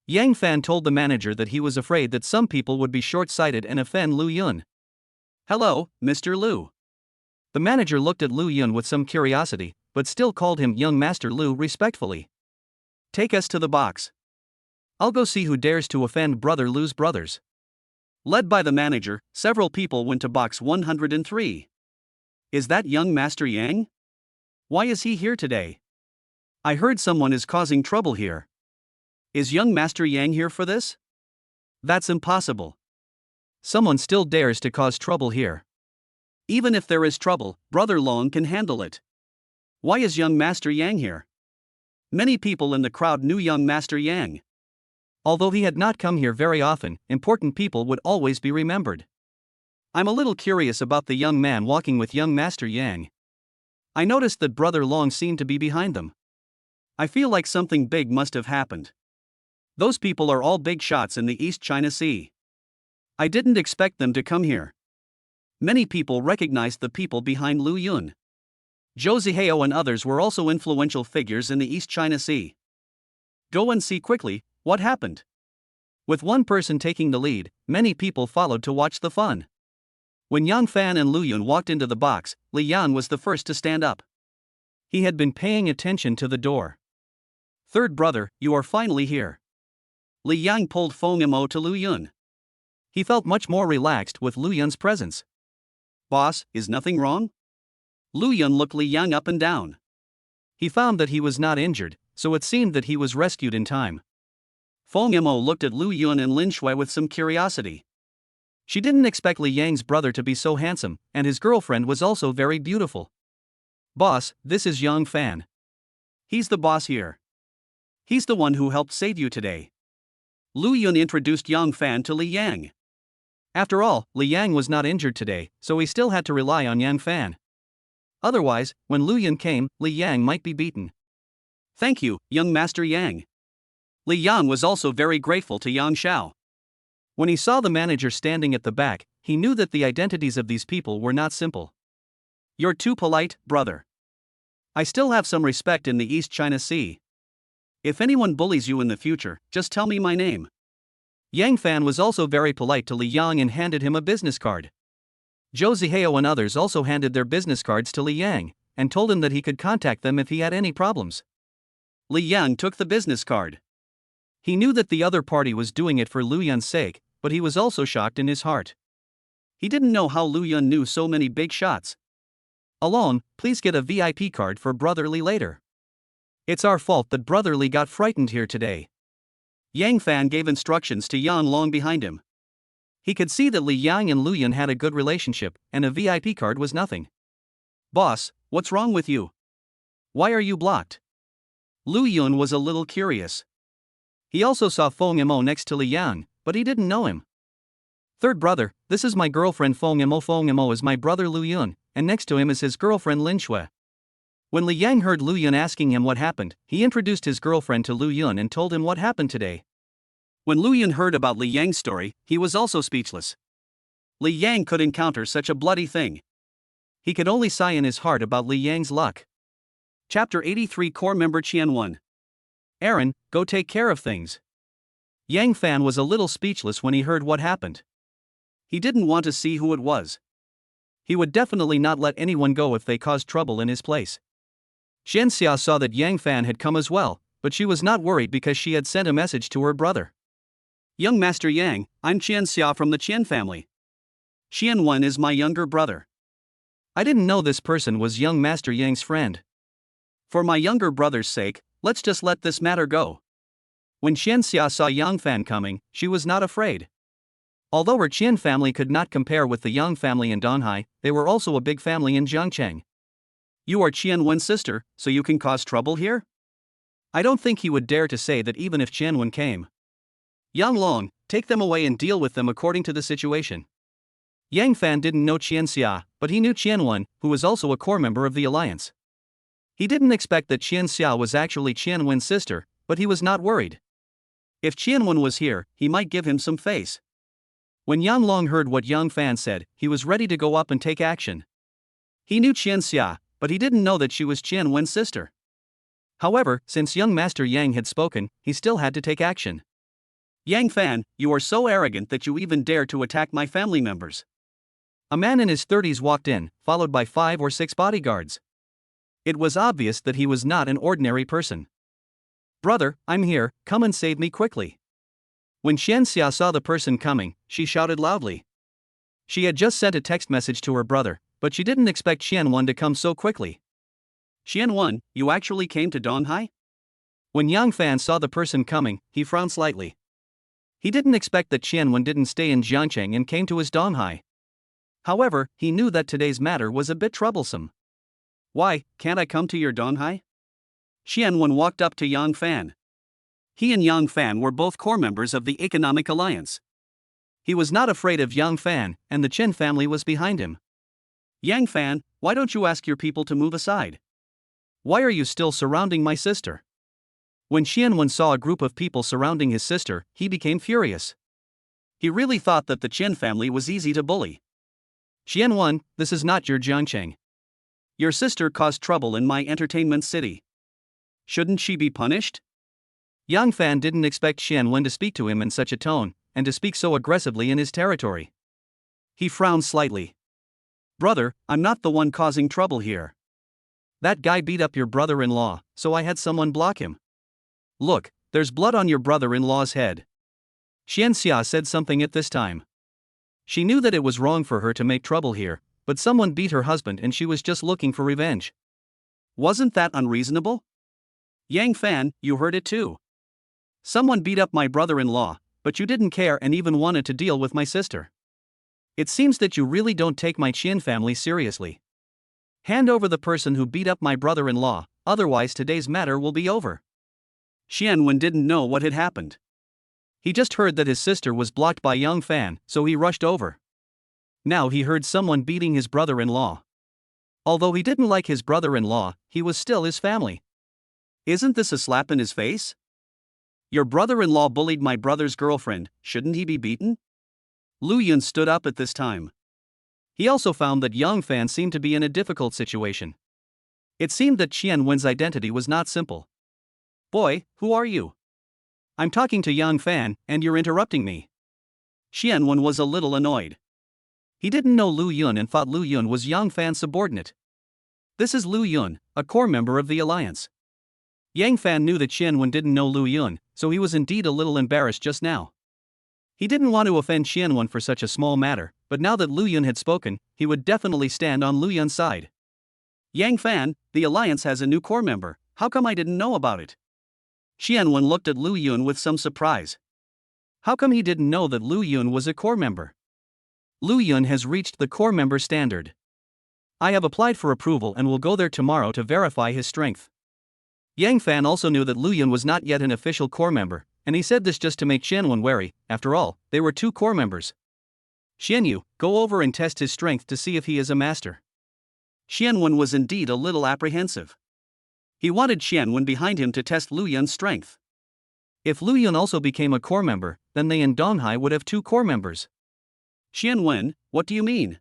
Yang Fan told the manager that he was afraid that some people would be short-sighted and offend Lu Yun. "Hello, Mr. Lu." The manager looked at Lu Yun with some curiosity, but still called him young Master Lu respectfully. "Take us to the box. I'll go see who dares to offend Brother Lu's brothers." Led by the manager, several people went to box 103. "Is that young Master Yang? Why is he here today? I heard someone is causing trouble here. Is young Master Yang here for this? That's impossible. Someone still dares to cause trouble here. Even if there is trouble, Brother Long can handle it. Why is young Master Yang here?" Many people in the crowd knew young Master Yang. Although he had not come here very often, important people would always be remembered. "I'm a little curious about the young man walking with young Master Yang. I noticed that Brother Long seemed to be behind them. I feel like something big must have happened. Those people are all big shots in the East China Sea. I didn't expect them to come here." Many people recognized the people behind Lu Yun. Zhou Zihao and others were also influential figures in the East China Sea. "Go and see quickly what happened." With one person taking the lead, many people followed to watch the fun. When Yang Fan and Lu Yun walked into the box, Li Yang was the first to stand up. He had been paying attention to the door. "Third brother, you are finally here." Li Yang pulled Feng Yamo to Lu Yun. He felt much more relaxed with Lu Yun's presence. "Boss, is nothing wrong?" Lu Yun looked Li Yang up and down. He found that he was not injured, so it seemed that he was rescued in time. Feng Yamo looked at Lu Yun and Lin Shui with some curiosity. She didn't expect Li Yang's brother to be so handsome, and his girlfriend was also very beautiful. "Boss, this is Yang Fan. He's the boss here. He's the one who helped save you today." Lu Yun introduced Yang Fan to Li Yang. After all, Li Yang was not injured today, so he still had to rely on Yang Fan. Otherwise, when Lu Yun came, Li Yang might be beaten. "Thank you, young Master Yang." Li Yang was also very grateful to Yang Xiao. When he saw the manager standing at the back, he knew that the identities of these people were not simple. "You're too polite, brother. I still have some respect in the East China Sea. If anyone bullies you in the future, just tell me my name."
Yang Fan was also very polite to Li Yang and handed him a business card. Zhou Zihao and others also handed their business cards to Li Yang, and told him that he could contact them if he had any problems.
Li Yang took the business card.
He knew that the other party was doing it for Lu Yun's sake, but he was also shocked in his heart.
He didn't know how Lu Yun knew so many big shots.
Alone, please get a VIP card for Brother Li later. It's our fault that Brother Li got frightened here today.
Yang Fan gave instructions to Yan Long behind him.
He could see that Li Yang and Lu Yun had a good relationship, and a VIP card was nothing.
Boss, what's wrong with you? Why are you blocked? Lu Yun was a little curious.
He also saw Feng Imo next to Li Yang, but he didn't know him. Third brother, this is my girlfriend Feng Imo. Feng Imo is my brother Lu Yun, and next to him is his girlfriend Lin Shui. When Li Yang heard Lu Yun asking him what happened, he introduced his girlfriend to Lu Yun and told him what happened today.
When Lu Yun heard about Li Yang's story, he was also speechless. Li Yang could encounter such a bloody thing.
He could only sigh in his heart about Li Yang's luck.
Chapter 83 Core Member Qian 1.
Aaron, go take care of things. Yang Fan was a little speechless when he heard what happened.
He didn't want to see who it was.
He would definitely not let anyone go if they caused trouble in his place. Chen Xia saw that Yang Fan had come as well, but she was not worried because she had sent a message to her brother.
Young Master Yang, I'm Chen Xia from the Chen family. Qian 1 is my younger brother.
I didn't know this person was young Master Yang's friend.
For my younger brother's sake, let's just let this matter go.
When Chen Xia saw Yang Fan coming, she was not afraid. Although her Qian family could not compare with the Yang family in Donghai, they were also a big family in Jiangcheng.
You are Qian 1's sister, so you can cause trouble here?
I don't think he would dare to say that even if Qian 1 came.
Yang Long, take them away and deal with them according to the situation.
Yang Fan didn't know Chen Xia, but he knew Qian 1, who was also a core member of the alliance. He didn't expect that Chen Xia was actually Qian 1's sister, but he was not worried.
If Qian 1 was here, he might give him some face.
When Yang Long heard what Yang Fan said, he was ready to go up and take action. He knew Chen Xia, but he didn't know that she was Qian 1's sister. However, since young Master Yang had spoken, he still had to take action.
Yang Fan, you are so arrogant that you even dare to attack my family members.
A man in his 30s walked in, followed by 5 or 6 bodyguards. It was obvious that he was not an ordinary person. Brother, I'm here, come and save me quickly. When Chen Xia saw the person coming, she shouted loudly. She had just sent a text message to her brother, but she didn't expect Qian 1 to come so quickly.
Qian 1, you actually came to Donghai?
When Yang Fan saw the person coming, he frowned slightly. He didn't expect that Qian 1 didn't stay in Jiangcheng and came to his Donghai. However, he knew that today's matter was a bit troublesome.
Why, can't I come to your Donghai? Qian 1 walked up to Yang Fan. He and Yang Fan were both core members of the Economic Alliance.
He was not afraid of Yang Fan, and the Chen family was behind him.
Yang Fan, why don't you ask your people to move aside?
Why are you still surrounding my sister? When Qian 1 saw a group of people surrounding his sister, he became furious.
He really thought that the Chen family was easy to bully.
Qian 1, this is not your Jiangcheng.
Your sister caused trouble in my entertainment city. Shouldn't she be punished?
Yang Fan didn't expect Qian 1 to speak to him in such a tone, and to speak so aggressively in his territory.
He frowned slightly. Brother, I'm not the one causing trouble here.
That guy beat up your brother-in-law, so I had someone block him. Look, there's blood on your brother-in-law's head. Chen Xia said something at this time. She knew that it was wrong for her to make trouble here, but someone beat her husband and she was just looking for revenge.
Wasn't that unreasonable? Yang Fan, you heard it too. Someone beat up my brother-in-law, but you didn't care and even wanted to deal with my sister. It seems that you really don't take my Qian family seriously. Hand over the person who beat up my brother-in-law, otherwise today's matter will be over. Qian 1 didn't know what had happened.
He just heard that his sister was blocked by Yang Fan, so he rushed over. Now he heard someone beating his brother-in-law. Although he didn't like his brother-in-law, he was still his family.
Isn't this a slap in his face? Your brother-in-law bullied my brother's girlfriend, shouldn't he be beaten? Lu Yun stood up at this time.
He also found that Yang Fan seemed to be in a difficult situation. It seemed that Qian 1's identity was not simple.
Boy, who are you?
I'm talking to Yang Fan, and you're interrupting me.
Qianwen was a little annoyed.
He didn't know Lu Yun and thought Lu Yun was Yang Fan's subordinate. This is Lu Yun, a core member of the alliance. Yang Fan knew that Qianwen didn't know Lu Yun, so he was indeed a little embarrassed just now. He didn't want to offend Qianwen for such a small matter, but now that Lu Yun had spoken, he would definitely stand on Lu Yun's side.
Yang Fan, the alliance has a new core member, how come I didn't know about it? Qianwen looked at Lu Yun with some surprise.
How come he didn't know that Lu Yun was a core member? Lu Yun has reached the core member standard. I have applied for approval and will go there tomorrow to verify his strength. Yang Fan also knew that Lu Yun was not yet an official core member, and he said this just to make Qianwen wary. After all, they were 2 core members. Xianyu, go over and test his strength to see if he is a master.
Qianwen was indeed a little apprehensive. He wanted Qianwen behind him to test Lu Yun's strength.
If Lu Yun also became a core member, then they and Donghai would have 2 core members.
Qianwen, what do you mean?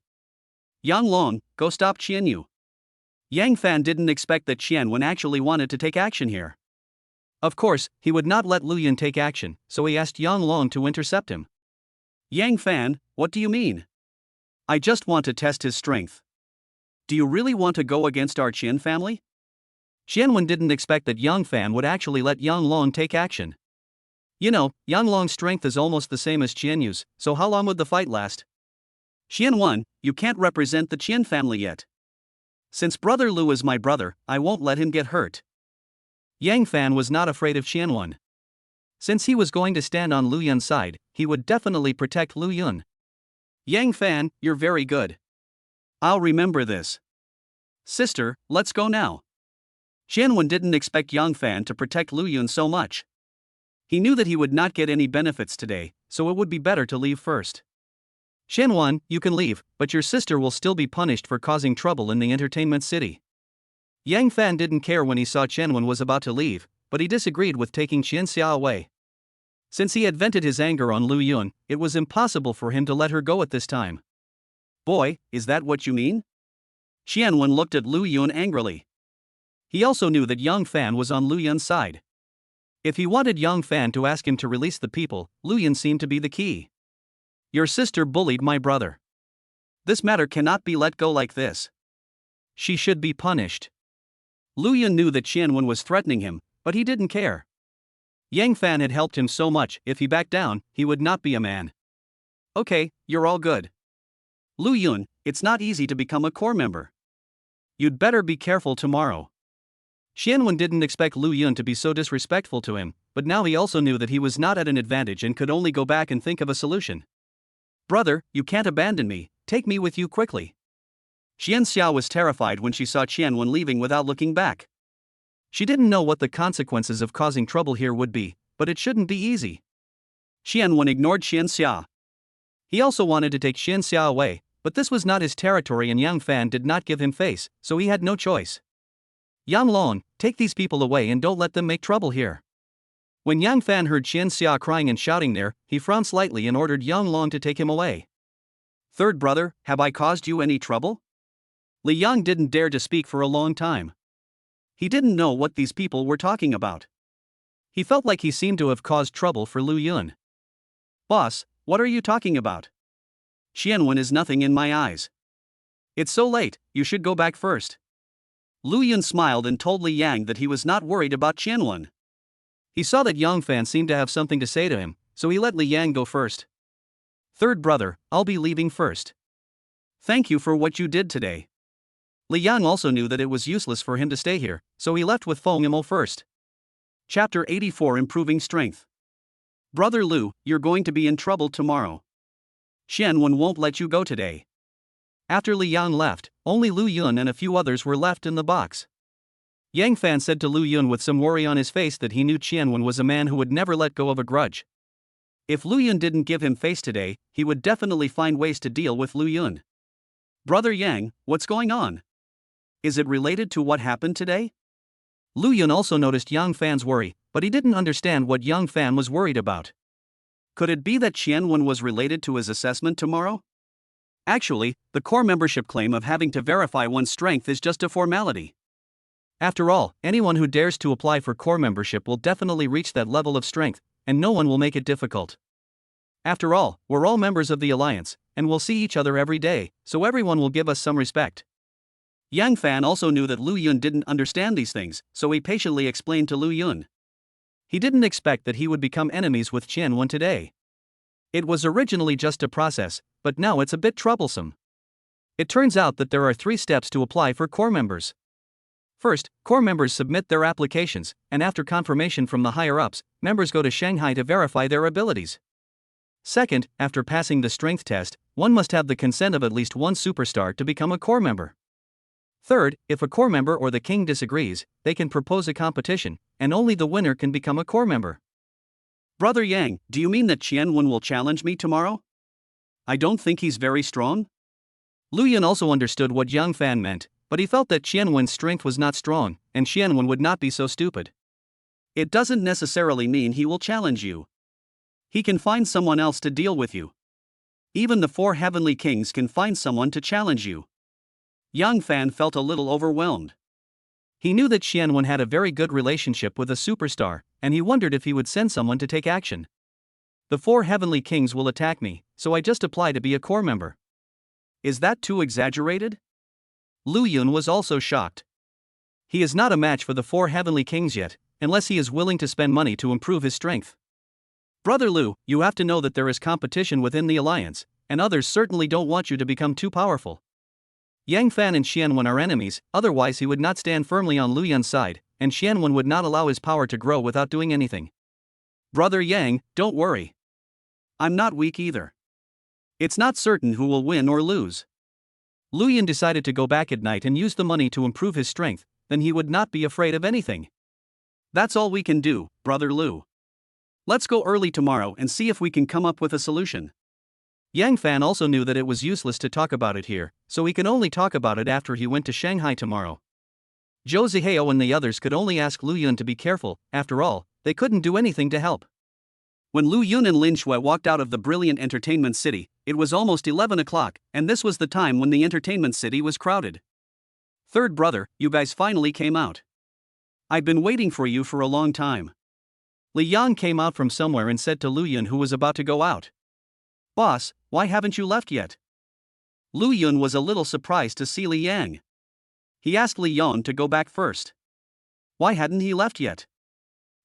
Yang Long, go stop Qianyu. Yang Fan didn't expect that Qianwen actually wanted to take action here.
Of course, he would not let Lu Yun take action, so he asked Yang Long to intercept him.
Yang Fan, what do you mean? I just want to test his strength. Do you really want to go against our Qin family?
Qianwen didn't expect that Yang Fan would actually let Yang Long take action. You know, Yang Long's strength is almost the same as Qianyu's, so how long would the fight last?
Qianwen, you can't represent the Qin family yet. Since Brother Lu is my brother, I won't let him get hurt.
Yang Fan was not afraid of Qianwen. Since he was going to stand on Lu Yun's side, he would definitely protect Lu Yun.
Yang Fan, you're very good. I'll remember this. Sister, let's go now. Qianwen didn't expect Yang Fan to protect Lu Yun so much. He knew that he would not get any benefits today, so it would be better to leave first.
Qianwen, you can leave, but your sister will still be punished for causing trouble in the entertainment city. Yang Fan didn't care when he saw Qianwen was about to leave, but he disagreed with taking Qianxia away. Since he had vented his anger on Lu Yun, it was impossible for him to let her go at this time.
Boy, is that what you mean? Qianwen looked at Lu Yun angrily. He also knew that Yang Fan was on Lu Yun's side. If he wanted Yang Fan to ask him to release the people, Lu Yun seemed to be the key. Your sister bullied my brother. This matter cannot be let go like this.
She should be punished.
Lu Yun knew that Qianwen was threatening him, but he didn't care.
Yang Fan had helped him so much, if he backed down, he would not be a man.
Okay, you're all good. Lu Yun, it's not easy to become a core member. You'd better be careful tomorrow.
Qianwen didn't expect Lu Yun to be so disrespectful to him, but now he also knew that he was not at an advantage and could only go back and think of a solution.
Brother, you can't abandon me, take me with you quickly. Xianxia was terrified when she saw Qianwen leaving without looking back.
She didn't know what the consequences of causing trouble here would be, but it shouldn't be easy.
Qianwen ignored Xianxia.
He also wanted to take Xianxia away, but this was not his territory and Yang Fan did not give him face, so he had no choice. Yang Long, take these people away and don't let them make trouble here. When Yang Fan heard Xianxia crying and shouting there, he frowned slightly and ordered Yang Long to take him away.
Third brother, have I caused you any trouble? Li Yang didn't dare to speak for a long time. He didn't know what these people were talking about.
He felt like he seemed to have caused trouble for Lu Yun.
Boss, what are you talking about? Qianwen is nothing in my eyes. It's so late, you should go back first. Lu Yun smiled and told Li Yang that he was not worried about Qianwen.
He saw that Yang Fan seemed to have something to say to him, so he let Li Yang go first. Third brother, I'll be leaving first.
Thank you for what you did today.
Li Yang also knew that it was useless for him to stay here, so he left with Feng Yimou first.
Chapter 84 Improving Strength. Brother Lu, you're going to be in trouble tomorrow. Qianwen won't let you go today.
After Li Yang left, only Lu Yun and a few others were left in the box. Yang Fan said to Lu Yun with some worry on his face that he knew Qianwen was a man who would never let go of a grudge.
If Lu Yun didn't give him face today, he would definitely find ways to deal with Lu Yun. Brother Yang, what's going on? Is it related to what happened today?
Lu Yun also noticed Yang Fan's worry, but he didn't understand what Yang Fan was worried about.
Could it be that Qianwen was related to his assessment tomorrow? Actually, the core membership claim of having to verify one's strength is just a formality.
After all, anyone who dares to apply for core membership will definitely reach that level of strength, and no one will make it difficult. After all, we're all members of the alliance, and we'll see each other every day, so everyone will give us some respect.
Yang Fan also knew that Lu Yun didn't understand these things, so he patiently explained to Lu Yun.
He didn't expect that he would become enemies with Chen Wen today. It was originally just a process, but now it's a bit troublesome. It turns out that there are 3 steps to apply for core members. First, core members submit their applications, and after confirmation from the higher-ups, members go to Shanghai to verify their abilities. Second, after passing the strength test, one must have the consent of at least one superstar to become a core member. Third, if a core member or the king disagrees, they can propose a competition, and only the winner can become a core member.
Brother Yang, do you mean that Chen Wen will challenge me tomorrow? I don't think he's very strong.
Lu Yun also understood what Yang Fan meant, but he felt that Chen Wen's strength was not strong, and Chen Wen would not be so stupid.
It doesn't necessarily mean he will challenge you. He can find someone else to deal with you. Even the 4 heavenly kings can find someone to challenge you. Yang Fan felt a little overwhelmed.
He knew that Chen Wen had a very good relationship with a superstar, and he wondered if he would send someone to take action. The 4 heavenly kings will attack me, so I just apply to be a core member.
Is that too exaggerated?
Lu Yun was also shocked. He is not a match for the 4 heavenly kings yet, unless he is willing to spend money to improve his strength.
Brother Lu, you have to know that there is competition within the alliance, and others certainly don't want you to become too powerful.
Yang Fan and Chen Wen are enemies, otherwise he would not stand firmly on Lu Yun's side, and Chen Wen would not allow his power to grow without doing anything.
Brother Yang, don't worry. I'm not weak either. It's not certain who will win or lose.
Lu Yun decided to go back at night and use the money to improve his strength, then he would not be afraid of anything.
That's all we can do, Brother Lu. Let's go early tomorrow and see if we can come up with a solution.
Yang Fan also knew that it was useless to talk about it here, so he can only talk about it after he went to Shanghai tomorrow. Zhou Zihao and the others could only ask Lu Yun to be careful, after all, they couldn't do anything to help.
When Lu Yun and Lin Shui walked out of the brilliant entertainment city, it was almost 11 o'clock, and this was the time when the entertainment city was crowded. Third brother, you guys finally came out. I've been waiting for you for a long time.
Li Yang came out from somewhere and said to Lu Yun, who was about to go out.
Boss, why haven't you left yet? Lu Yun was a little surprised to see Li Yang. He asked Li Yan to go back first. Why hadn't he left yet?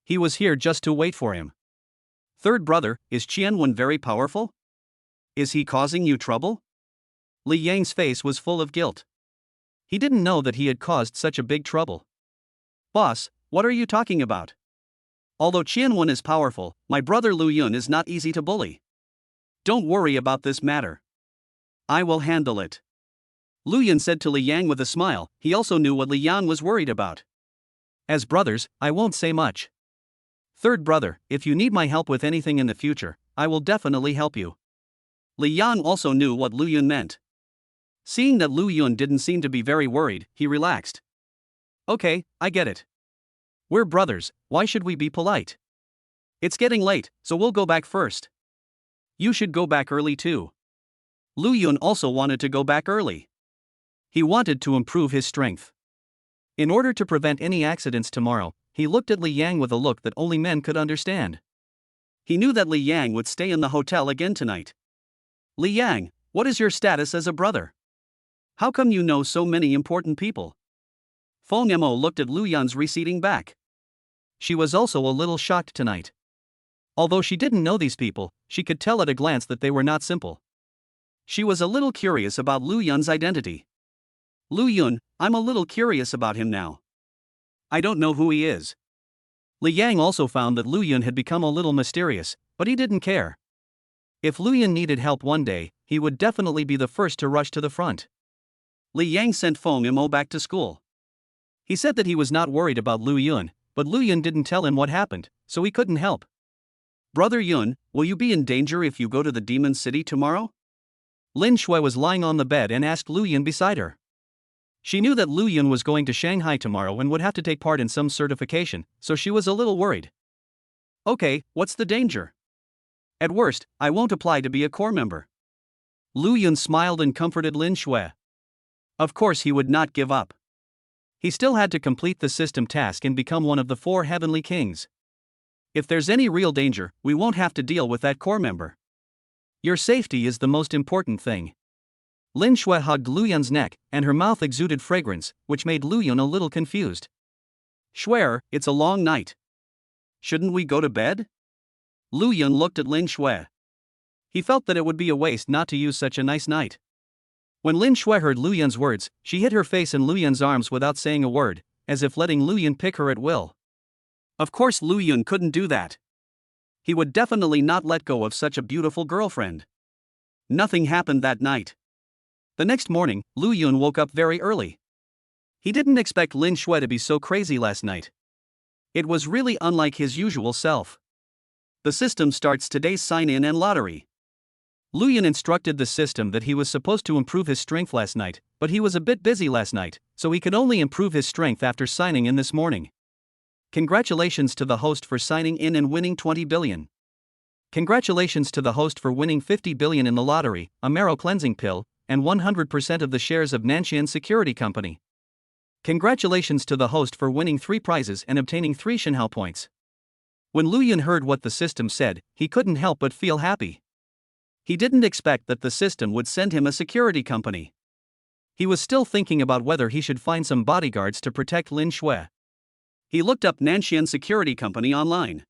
He was here just to wait for him.
Third brother, is Chen Wen very powerful? Is he causing you trouble?
Li Yang's face was full of guilt. He didn't know that he had caused such a big trouble.
Boss, what are you talking about? Although Chen Wen is powerful, my brother Lu Yun is not easy to bully. Don't worry about this matter. I will handle it. Lu Yun said to Li Yang with a smile. He also knew what Li Yan was worried about.
As brothers, I won't say much. Third brother, if you need my help with anything in the future, I will definitely help you.
Li Yan also knew what Lu Yun meant. Seeing that Lu Yun didn't seem to be very worried, he relaxed. Okay, I get it. We're brothers, why should we be polite? It's getting late, so we'll go back first. You should go back early too. Lu Yun also wanted to go back early. He wanted to improve his strength.
In order to prevent any accidents tomorrow, he looked at Li Yang with a look that only men could understand.
He knew that Li Yang would stay in the hotel again tonight. Li Yang, what is your status as a brother? How come you know so many important people? Feng Mo looked at Lu Yun's receding back.
She was also a little shocked tonight. Although she didn't know these people, she could tell at a glance that they were not simple.
She was a little curious about Lu Yun's identity. Lu Yun, I'm a little curious about him now. I don't know who he is.
Li Yang also found that Lu Yun had become a little mysterious, but he didn't care. If Lu Yun needed help one day, he would definitely be the first to rush to the front.
Li Yang sent Feng Mo back to school.
He said that he was not worried about Lu Yun, but Lu Yun didn't tell him what happened, so he couldn't help.
Brother Yun, will you be in danger if you go to the Demon City tomorrow?
Lin Shui was lying on the bed and asked Lu Yun beside her. She knew that Lu Yun was going to Shanghai tomorrow and would have to take part in some certification, so she was a little worried.
Okay, what's the danger? At worst, I won't apply to be a core member.
Lu Yun smiled and comforted Lin Shui.
Of course he would not give up.
He still had to complete the system task and become one of the 4 heavenly kings. If there's any real danger, we won't have to deal with that core member. Your safety is the most important thing. Lin Shui hugged Lu Yun's neck, and her mouth exuded fragrance, which made Lu Yun a little confused.
Shuer, it's a long night. Shouldn't we go to bed? Lu Yun looked at Lin Shui.
He felt that it would be a waste not to use such a nice night. When Lin Shui heard Lu Yun's words, she hid her face in Lu Yun's arms without saying a word, as if letting Lu Yun pick her at will.
Of course Lu Yun couldn't do that. He would definitely not let go of such a beautiful girlfriend. Nothing happened that night.
The next morning, Lu Yun woke up very early. He didn't expect Lin Shui to be so crazy last night. It was really unlike his usual self.
The system starts today's sign-in and lottery.
Lu Yun instructed the system that he was supposed to improve his strength last night, but he was a bit busy last night, so he could only improve his strength after signing in this morning.
Congratulations to the host for signing in and winning 20 billion.
Congratulations to the host for winning 50 billion in the lottery, a marrow cleansing pill, and 100% of the shares of Nanshan Security Company. Congratulations to the host for winning 3 prizes and obtaining 3 Shinhao points. When Lu Yun heard what the system said, he couldn't help but feel happy.
He didn't expect that the system would send him a security company.
He was still thinking about whether he should find some bodyguards to protect Lin Shui.
He looked up Nanshan Security Company online.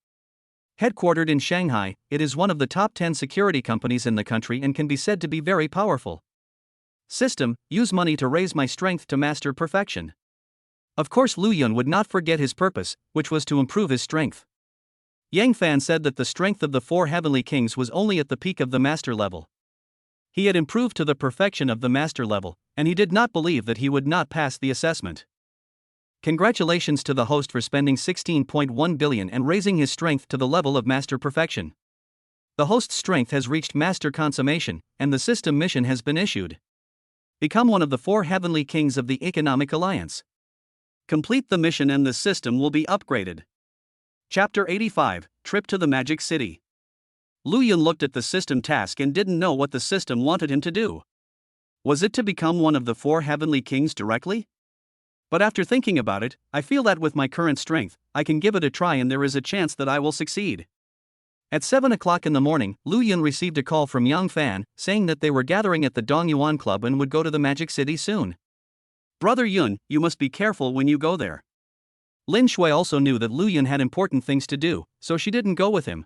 Headquartered in Shanghai, it is one of the top 10 security companies in the country and can be said to be very powerful. System, use money to raise my strength to master perfection. Of course Lu Yun would not forget his purpose, which was to improve his strength. Yang Fan said that the strength of the 4 heavenly kings was only at the peak of the master level. He had improved to the perfection of the master level, and he did not believe that he would not pass the assessment. Congratulations to the host for spending 16.1 billion and raising his strength to the level of master perfection. The host's strength has reached master consummation, and the system mission has been issued. Become one of the 4 heavenly kings of the Economic Alliance.
Complete the mission and the system will be upgraded. Chapter 85, Trip to the Magic City. Lu Yun looked at the system task and didn't know what the system wanted him to do. Was it to become one of the 4 heavenly kings directly? But after thinking about it, I feel that with my current strength, I can give it a try and there is a chance that I will succeed. At 7 o'clock in the morning, Lu Yun received a call from Yang Fan, saying that they were gathering at the Dongyuan Club and would go to the Magic City soon. Brother Yun, you must be careful when you go there.
Lin Shui also knew that Lu Yun had important things to do, so she didn't go with him.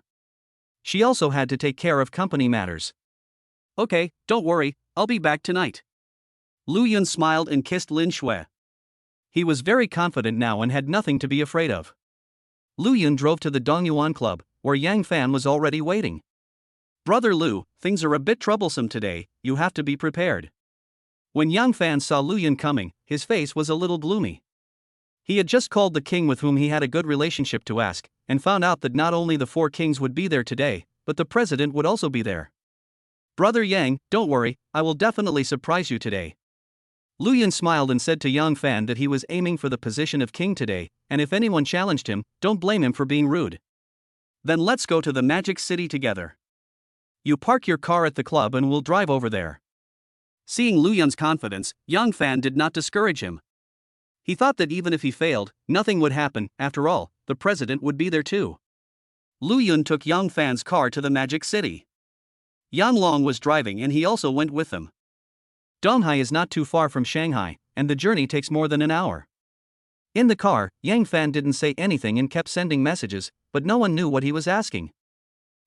She also had to take care of company matters.
Okay, don't worry, I'll be back tonight. Lu Yun smiled and kissed Lin Shui.
He was very confident now and had nothing to be afraid of. Lu Yun drove to the Dongyuan Club, where Yang Fan was already waiting.
Brother Lu, things are a bit troublesome today, you have to be prepared.
When Yang Fan saw Lu Yun coming, his face was a little gloomy. He had just called the king with whom he had a good relationship to ask, and found out that not only the 4 kings would be there today, but the president would also be there.
Brother Yang, don't worry, I will definitely surprise you today.
Lu Yun smiled and said to Yang Fan that he was aiming for the position of king today, and if anyone challenged him, don't blame him for being rude.
Then let's go to the Magic City together.
You park your car at the club and we'll drive over there.
Seeing Lu Yun's confidence, Yang Fan did not discourage him. He thought that even if he failed, nothing would happen. After all, the president would be there too. Lu Yun took Yang Fan's car to the Magic City. Yang Long was driving and he also went with them.
Donghai is not too far from Shanghai, and the journey takes more than an hour. In the car, Yang Fan didn't say anything and kept sending messages, but no one knew what he was asking.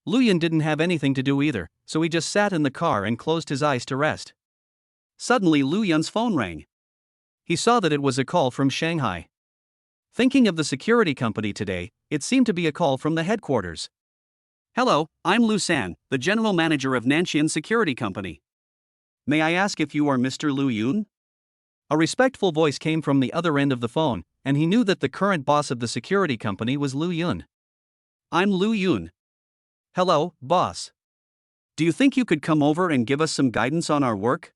Lu Yun didn't have anything to do either, so he just sat in the car and closed his eyes to rest.
Suddenly Lu Yun's phone rang.
He saw that it was a call from Shanghai. Thinking of the security company today, it seemed to be a call from the headquarters.
Hello, I'm Lu San, the general manager of Nanshan Security Company. May I ask if you are Mr. Lu Yun?
A respectful voice came from the other end of the phone, and he knew that the current boss of the security company was Lu Yun.
I'm Lu Yun.
Hello, boss.
Do you think you could come over and give us some guidance on our work?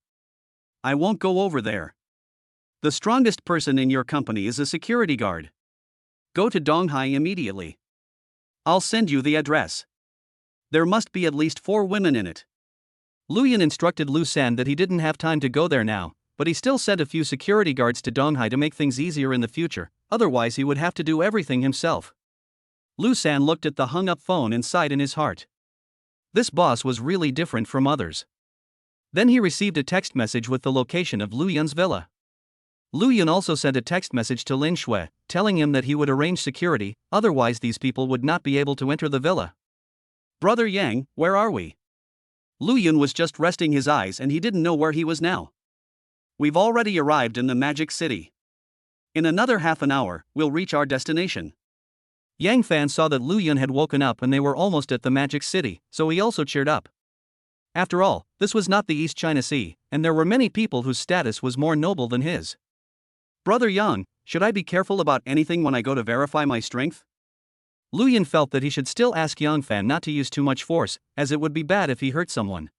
I won't go over there. The strongest person in your company is a security guard. Go to Donghai immediately. I'll send you the address. There must be at least 4 women in it.
Lu Yun instructed Lu San that he didn't have time to go there now, but he still sent a few security guards to Donghai to make things easier in the future, otherwise he would have to do everything himself. Lu San looked at the hung-up phone and sighed in his heart. This boss was really different from others. Then he received a text message with the location of Lu Yun's villa. Lu Yun also sent a text message to Lin Shui, telling him that he would arrange security, otherwise these people would not be able to enter the villa.
Brother Yang, where are we? Lu Yun was just resting his eyes and he didn't know where he was now. We've already arrived in the Magic City. In another half an hour, we'll reach our destination.
Yang Fan saw that Lu Yun had woken up and they were almost at the Magic City, so he also cheered up. After all, this was not the East China Sea, and there were many people whose status was more noble than his.
Brother Yang, should I be careful about anything when I go to verify my strength?
Lu Yun felt that he should still ask Yang Fan not to use too much force, as it would be bad if he hurt someone.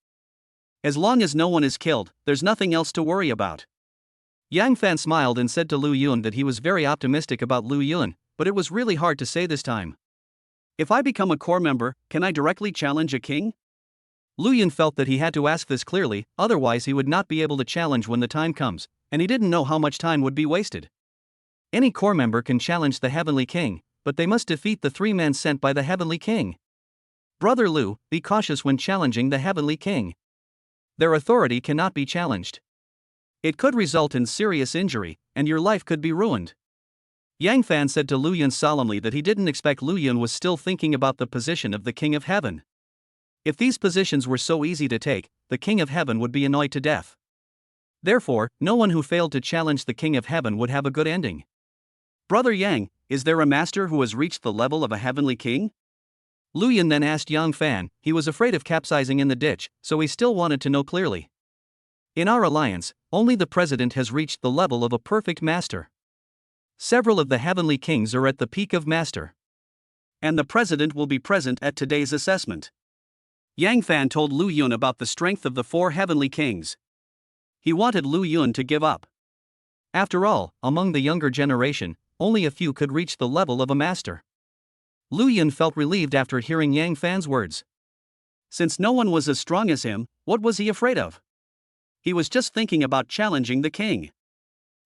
As long as no one is killed, there's nothing else to worry about.
Yang Fan smiled and said to Lu Yun that he was very optimistic about Lu Yun, but it was really hard to say this time.
If I become a core member, can I directly challenge a king?
Lu Yun felt that he had to ask this clearly, otherwise he would not be able to challenge when the time comes, and he didn't know how much time would be wasted. Any core member can challenge the Heavenly King, but they must defeat the 3 men sent by the Heavenly King. Brother Lu, be cautious when challenging the Heavenly King. Their authority cannot be challenged. It could result in serious injury, and your life could be ruined. Yang Fan said to Lu Yun solemnly that he didn't expect Lu Yun was still thinking about the position of the King of Heaven. If these positions were so easy to take, the King of Heaven would be annoyed to death. Therefore, no one who failed to challenge the King of Heaven would have a good ending.
Brother Yang, is there a master who has reached the level of a heavenly king?
Lu Yun then asked Yang Fan. He was afraid of capsizing in the ditch, so he still wanted to know clearly. In our alliance, only the president has reached the level of a perfect master. Several of the heavenly kings are at the peak of master.
And the president will be present at today's assessment. Yang Fan told Lu Yun about the strength of the 4 heavenly kings. He wanted Lu Yun to give up.
After all, among the younger generation, only a few could reach the level of a master. Lu Yun felt relieved after hearing Yang Fan's words.
Since no one was as strong as him, what was he afraid of? He was just thinking about challenging the king.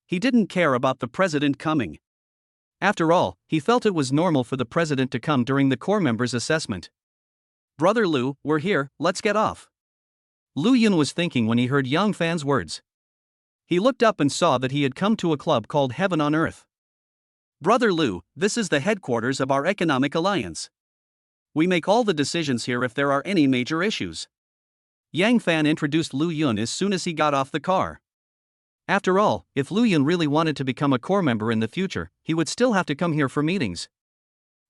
He didn't care about the president coming.
After all, he felt it was normal for the president to come during the core members' assessment.
Brother Lu, we're here, let's get off.
Lu Yun was thinking when he heard Yang Fan's words. He looked up and saw that he had come to a club called Heaven on Earth.
Brother Lu, this is the headquarters of our economic alliance. We make all the decisions here if there are any major issues.
Yang Fan introduced Lu Yun as soon as he got off the car. After all, if Lu Yun really wanted to become a core member in the future, he would still have to come here for meetings.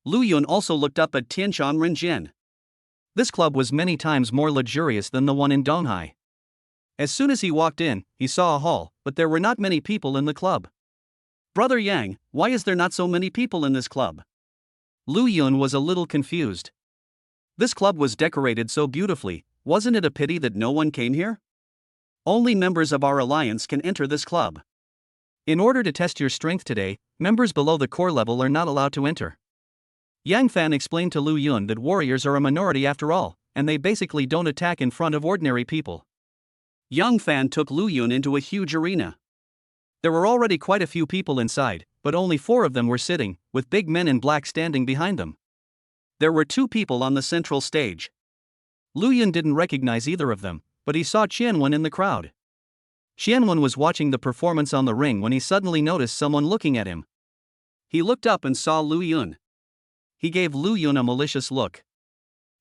Lu Yun also looked up at Tianshan Renjin.
This club was many times more luxurious than the one in Donghai. As soon as he walked in, he saw a hall, but there were not many people in the club.
Brother Yang, why is there not so many people in this club?
Lu Yun was a little confused.
This club was decorated so beautifully, wasn't it a pity that no one came here? Only members of our alliance can enter this club.
In order to test your strength today, members below the core level are not allowed to enter. Yang Fan explained to Lu Yun that warriors are a minority after all, and they basically don't attack in front of ordinary people.
Yang Fan took Lu Yun into a huge arena.
There were already quite a few people inside, but only 4 of them were sitting, with big men in black standing behind them.
There were 2 people on the central stage.
Lu Yun didn't recognize either of them, but he saw Qianwen in the crowd. Qianwen was watching the performance on the ring when he suddenly noticed someone looking at him.
He looked up and saw Lu Yun.
He gave Lu Yun a malicious look.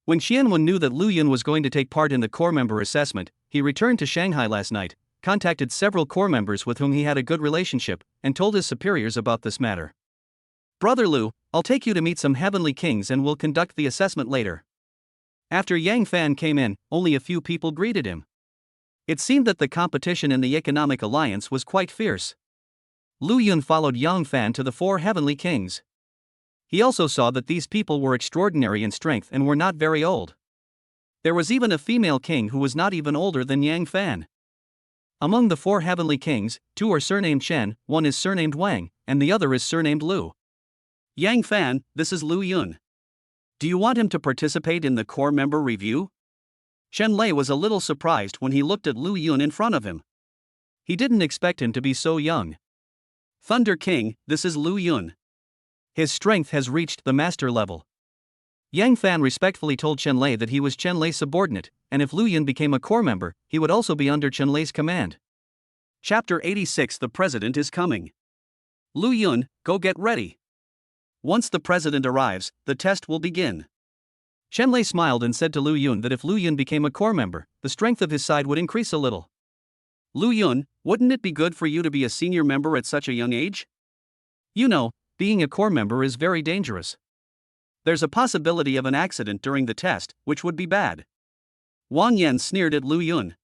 When Qianwen knew that Lu Yun was going to take part in the core member assessment, he returned to Shanghai last night, contacted several core members with whom he had a good relationship, and told his superiors about this matter. Brother Lu, I'll take you to meet some heavenly kings and we'll conduct the assessment later. After Yang Fan came in, only a few people greeted him. It seemed that the competition in the economic alliance was quite fierce. Lu Yun followed Yang Fan to the 4 heavenly kings. He also saw that these people were extraordinary in strength and were not very old. There was even a female king who was not even older than Yang Fan. Among the 4 heavenly kings, 2 are surnamed Chen, 1 is surnamed Wang, and the other is surnamed Lu.
Yang Fan, this is Lu Yun. Do you want him to participate in the core member review? Chen Lei was a little surprised when he looked at Lu Yun in front of him. He didn't expect him to be so young. Thunder King, this is Lu Yun. His strength has reached the master level.
Yang Fan respectfully told Chen Lei that he was Chen Lei's subordinate, and if Lu Yun became a core member, he would also be under Chen Lei's command.
Chapter 86 The President is Coming. Lu Yun, go get ready. Once the president arrives, the test will begin.
Chen Lei smiled and said to Lu Yun that if Lu Yun became a core member, the strength of his side would increase a little.
Lu Yun, wouldn't it be good for you to be a senior member at such a young age?
You know, being a core member is very dangerous.
There's a possibility of an accident during the test, which would be bad. Wang Yan sneered at Lu Yun.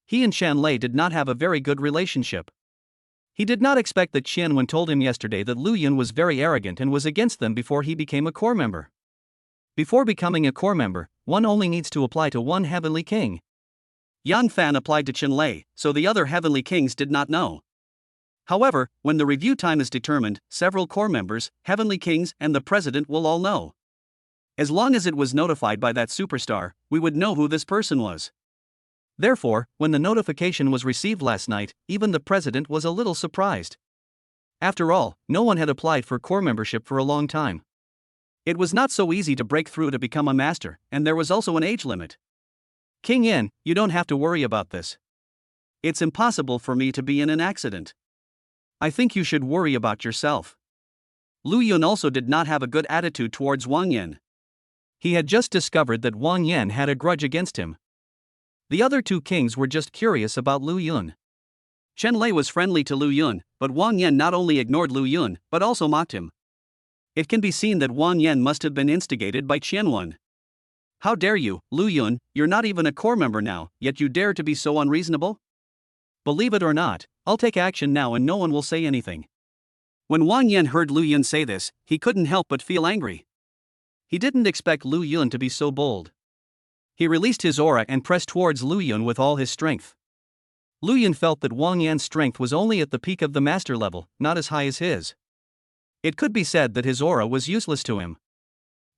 He and Chen Lei did not have a very good relationship. He did not expect that Chen Wen told him yesterday that Lu Yun was very arrogant and was against them before he became a core member. Before becoming a core member, one only needs to apply to one heavenly king.
Yang Fan applied to Chen Lei, so the other heavenly kings did not know. However, when the review time is determined, several core members, heavenly kings, and the president will all know. As long as it was notified by that superstar, we would know who this person was.
Therefore, when the notification was received last night, even the president was a little surprised. After all, no one had applied for core membership for a long time.
It was not so easy to break through to become a master, and there was also an age limit.
King Yin, you don't have to worry about this.
It's impossible for me to be in an accident. I think you should worry about yourself. Lu Yun also did not have a good attitude towards Wang Yan.
He had just discovered that Wang Yan had a grudge against him. The other two kings were just curious about Lu Yun.
Chen Lei was friendly to Lu Yun, but Wang Yan not only ignored Lu Yun, but also mocked him. It can be seen that Wang Yan must have been instigated by Chen Wen. How dare you, Lu Yun, you're not even a core member now, yet you dare to be so unreasonable?
Believe it or not, I'll take action now and no one will say anything.
When Wang Yan heard Lu Yun say this, he couldn't help but feel angry. He didn't expect Lu Yun to be so bold. He released his aura and pressed towards Lu Yun with all his strength. Lu Yun felt that Wang Yan's strength was only at the peak of the master level, not as high as his. It could be said that his aura was useless to him.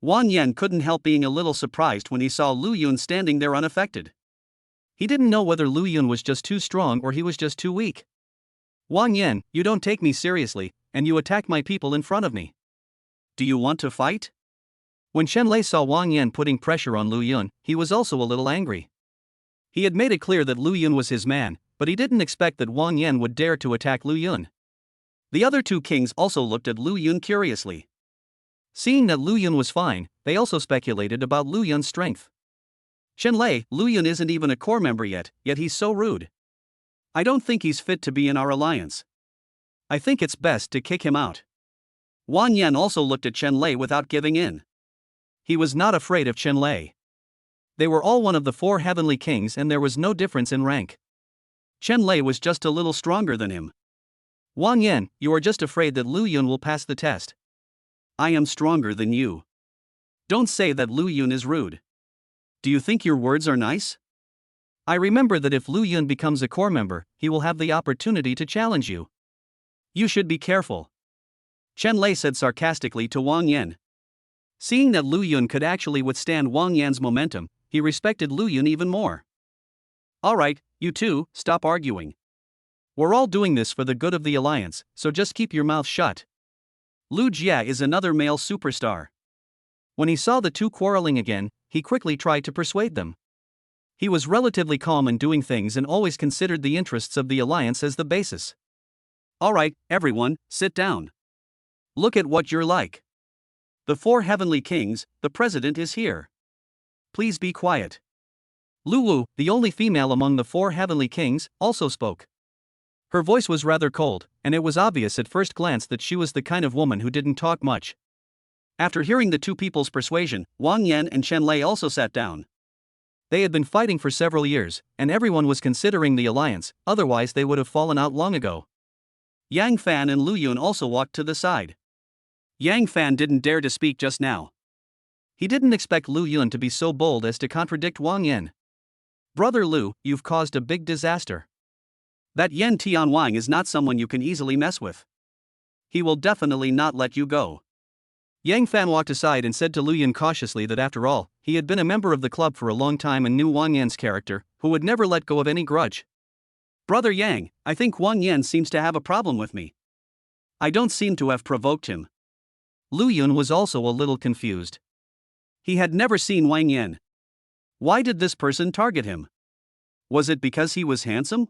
Wang Yan couldn't help being a little surprised when he saw Lu Yun standing there unaffected.
He didn't know whether Lu Yun was just too strong or he was just too weak. Wang Yan, you don't take me seriously, and you attack my people in front of me.
Do you want to fight?
When Chen Lei saw Wang Yan putting pressure on Lu Yun, he was also a little angry. He had made it clear that Lu Yun was his man, but he didn't expect that Wang Yan would dare to attack Lu Yun.
The other two kings also looked at Lu Yun curiously.
Seeing that Lu Yun was fine, they also speculated about Lu Yun's strength.
Chen Lei, Lu Yun isn't even a core member yet he's so rude. I don't think he's fit to be in our alliance. I think it's best to kick him out. Wang Yan also looked at Chen Lei without giving in.
He was not afraid of Chen Lei. They were all one of the four heavenly kings and there was no difference in rank.
Chen Lei was just a little stronger than him.
Wang Yan, you are just afraid that Lu Yun will pass the test.
I am stronger than you. Don't say that Lu Yun is rude. Do you think your words are nice?
I remember that if Lu Yun becomes a core member, he will have the opportunity to challenge you.
You should be careful. Chen Lei said sarcastically to Wang Yan. Seeing that Lu Yun could actually withstand Wang Yan's momentum, he respected Lu Yun even more. Alright, you two, stop arguing. We're all doing this for the good of the alliance, so just keep your mouth shut. Lu Jia is another male superstar.
When he saw the two quarreling again, he quickly tried to persuade them. He was relatively calm in doing things and always considered the interests of the alliance as the basis.
Alright, everyone, sit down. Look at what you're like. The four heavenly kings, the president is here. Please be quiet.
Lulu, the only female among the four heavenly kings, also spoke. Her voice was rather cold, and it was obvious at first glance that she was the kind of woman who didn't talk much.
After hearing the two people's persuasion, Wang Yan and Chen Lei also sat down.
They had been fighting for several years, and everyone was considering the alliance, otherwise they would have fallen out long ago.
Yang Fan and Lu Yun also walked to the side. Yang Fan didn't dare to speak just now.
He didn't expect Lu Yun to be so bold as to contradict Wang Yan.
Brother Lu, you've caused a big disaster. That Yan Tianwang is not someone you can easily mess with. He will definitely not let you go.
Yang Fan walked aside and said to Lu Yun cautiously that after all, he had been a member of the club for a long time and knew Wang Yan's character, who would never let go of any grudge.
Brother Yang, I think Wang Yan seems to have a problem with me. I don't seem to have provoked him.
Lu Yun was also a little confused.
He had never seen Wang Yan. Why did this person target him? Was it because he was handsome?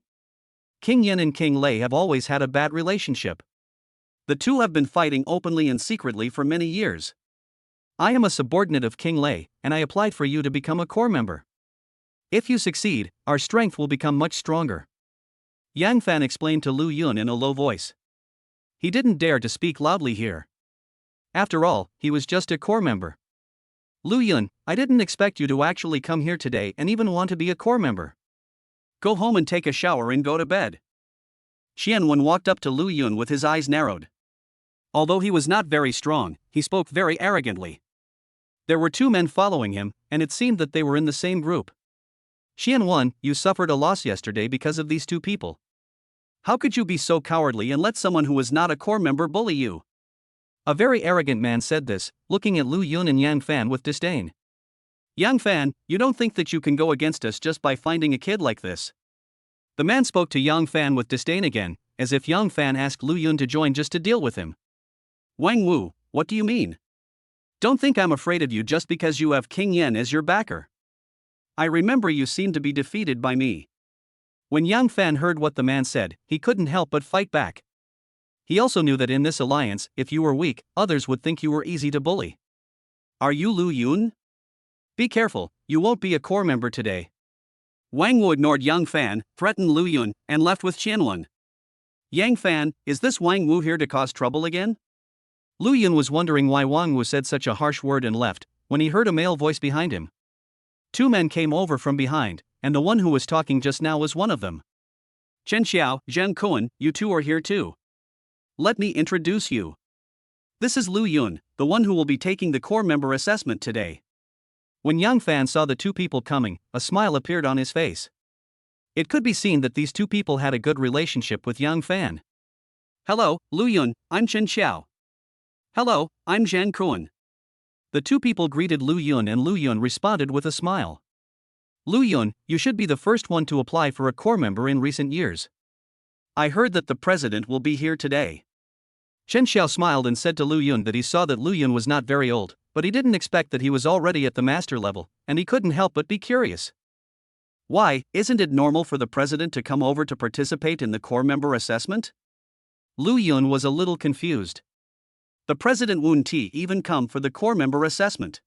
King Yin and King Lei have always had a bad relationship.
The two have been fighting openly and secretly for many years.
I am a subordinate of King Lei, and I applied for you to become a core member. If you succeed, our strength will become much stronger.
Yang Fan explained to Lu Yun in a low voice.
He didn't dare to speak loudly here. After all, he was just a core member. Lu Yun, I didn't expect you to actually come here today and even want to be a core member.
Go home and take a shower and go to bed. Qianwen walked up to Lu Yun with his eyes narrowed. Although he was not very strong, he spoke very arrogantly. There were two men following him, and it seemed that they were in the same group. Qianwen, you suffered a loss yesterday because of these two people. How could you be so cowardly and let someone who was not a core member bully you?
A very arrogant man said this, looking at Lu Yun and Yang Fan with disdain.
Yang Fan, you don't think that you can go against us just by finding a kid like this?
The man spoke to Yang Fan with disdain again, as if Yang Fan asked Lu Yun to join just to deal with him.
Wang Wu, what do you mean? Don't think I'm afraid of you just because you have King Yan as your backer. I remember you seemed to be defeated by me.
When Yang Fan heard what the man said, he couldn't help but fight back. He also knew that in this alliance, if you were weak, others would think you were easy to bully.
Are you Lu Yun?
Be careful, you won't be a core member today.
Wang Wu ignored Yang Fan, threatened Lu Yun, and left with Qianwen. Yang Fan, is this Wang Wu here to cause trouble again?
Lu Yun was wondering why Wang Wu said such a harsh word and left, when he heard a male voice behind him. Two men came over from behind, and the one who was talking just now was one of them.
Chen Xiao, Zhang Kuan, you two are here too. Let me introduce you. This is Lu Yun, the one who will be taking the core member assessment today.
When Yang Fan saw the two people coming, a smile appeared on his face. It could be seen that these two people had a good relationship with Yang Fan.
Hello, Lu Yun, I'm Chen Xiao. Hello, I'm Zhang Kuan.
The two people greeted Lu Yun and Lu Yun responded with a smile. Lu Yun, you should be the first one to apply for a core member in recent years.
I heard that the president will be here today.
Chen Xiao smiled and said to Lu Yun that he saw that Lu Yun was not very old, but he didn't expect that he was already at the master level, and he couldn't help but be curious.
Why, isn't it normal for the president to come over to participate in the core member assessment?
Lu Yun was a little confused.
The president wouldn't even come for the core member assessment.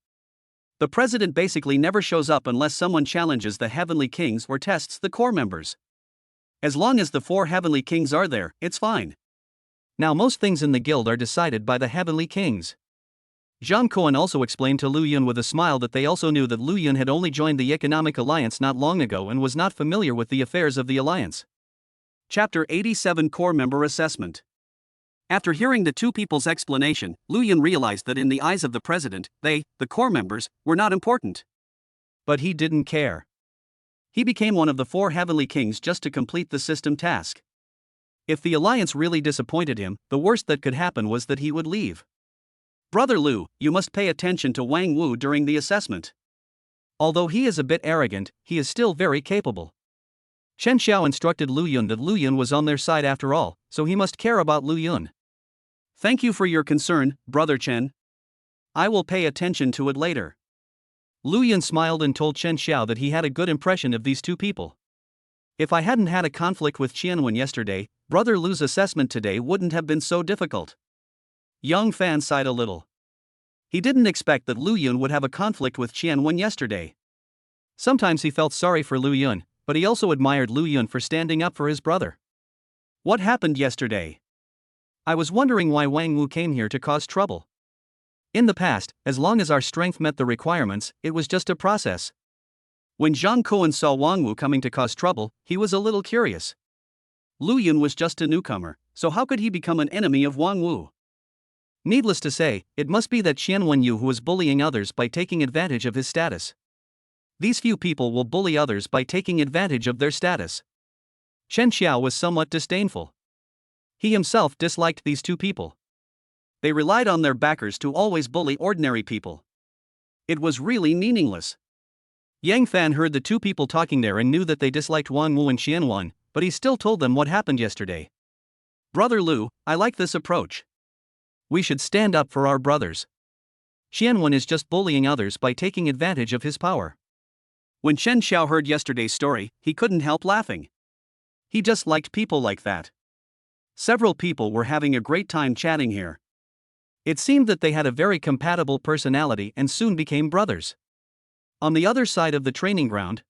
The president basically never shows up unless someone challenges the heavenly kings or tests the core members. As long as the 4 heavenly kings are there, it's fine.
Now most things in the guild are decided by the heavenly kings. Zhang Kuan also explained to Lu Yun with a smile that they also knew that Lu Yun had only joined the Economic Alliance not long ago and was not familiar with the affairs of the alliance.
Chapter 87 Core Member Assessment. After hearing the two people's explanation, Lu Yun realized that in the eyes of the president, they, the core members, were not important.
But he didn't care.
He became one of the 4 heavenly kings just to complete the system task.
If the alliance really disappointed him, the worst that could happen was that he would leave.
Brother Lu, you must pay attention to Wang Wu during the assessment.
Although he is a bit arrogant, he is still very capable. Chen Xiao instructed Lu Yun that Lu Yun was on their side after all, so he must care about Lu Yun.
Thank you for your concern, Brother Chen. I will pay attention to it later.
Lu Yun smiled and told Chen Xiao that he had a good impression of these two people. If I hadn't had a conflict with Qianwen yesterday, Brother Lu's assessment today wouldn't have been so difficult.
Yang Fan sighed a little. He didn't expect that Lu Yun would have a conflict with Qianwen yesterday.
Sometimes he felt sorry for Lu Yun, but he also admired Lu Yun for standing up for his brother.
What happened yesterday?
I was wondering why Wang Wu came here to cause trouble. In the past, as long as our strength met the requirements, it was just a process.
When Zhang Kuan saw Wang Wu coming to cause trouble, he was a little curious. Lu Yun was just a newcomer, so how could he become an enemy of Wang Wu?
Needless to say, it must be that Qianwen Yu who was bullying others by taking advantage of his status. These few people will bully others by taking advantage of their status. Chen Xiao was somewhat disdainful. He himself disliked these two people.
They relied on their backers to always bully ordinary people. It was really meaningless.
Yang Fan heard the two people talking there and knew that they disliked Wang Wu and Qianwen, but he still told them what happened yesterday.
Brother Lu, I like this approach.
We should stand up for our brothers. Xianwen is just bullying others by taking advantage of his power.
When Chen Xiao heard yesterday's story, he couldn't help laughing. He just liked people like that. Several people were having a great time chatting here.
It seemed that they had a very compatible personality and soon became brothers. On the other side of the training ground,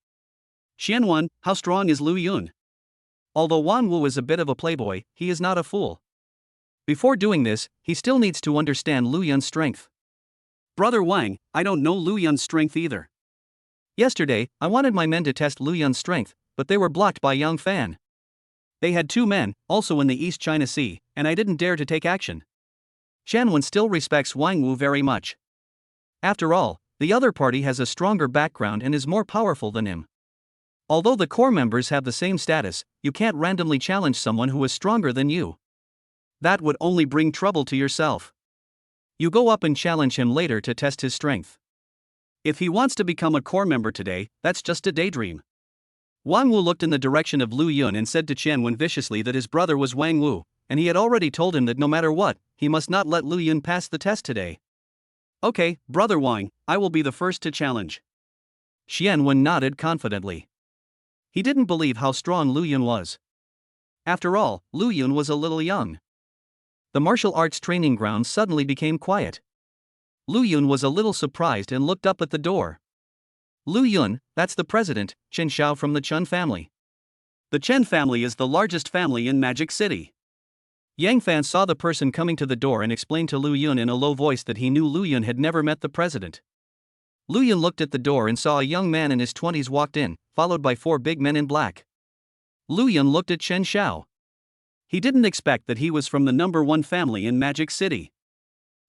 Xianwen, how strong is Lu Yun?
Although Wang Wu is a bit of a playboy, he is not a fool. Before doing this, he still needs to understand Lu Yun's strength.
Brother Wang, I don't know Lu Yun's strength either.
Yesterday, I wanted my men to test Lu Yun's strength, but they were blocked by Yang Fan. They had 2 men, also in the East China Sea, and I didn't dare to take action. Xianwen still respects Wang Wu very much. After all, the other party has a stronger background and is more powerful than him. Although the core members have the same status, you can't randomly challenge someone who is stronger than you.
That would only bring trouble to yourself.
You go up and challenge him later to test his strength.
If he wants to become a core member today, that's just a daydream. Wang Wu looked in the direction of Lu Yun and said to Chen viciously that his brother was Wang Wu, and he had already told him that no matter what, he must not let Lu Yun pass the test today. Okay, Brother Wang, I will be the first to challenge.
Xianwen nodded confidently. He didn't believe how strong Lu Yun was. After all, Lu Yun was a little young. The martial arts training ground suddenly became quiet. Lu Yun was a little surprised and looked up at the door. Lu Yun, that's the president, Chen Xiao from the Chen family.
The Chen family is the largest family in Magic City.
Yang Fan saw the person coming to the door and explained to Lu Yun in a low voice that he knew Lu Yun had never met the president. Lu Yun looked at the door and saw a young man in his 20s walked in, followed by 4 big men in black. Lu Yun looked at Chen Xiao.
He didn't expect that he was from the number 1 family in Magic City.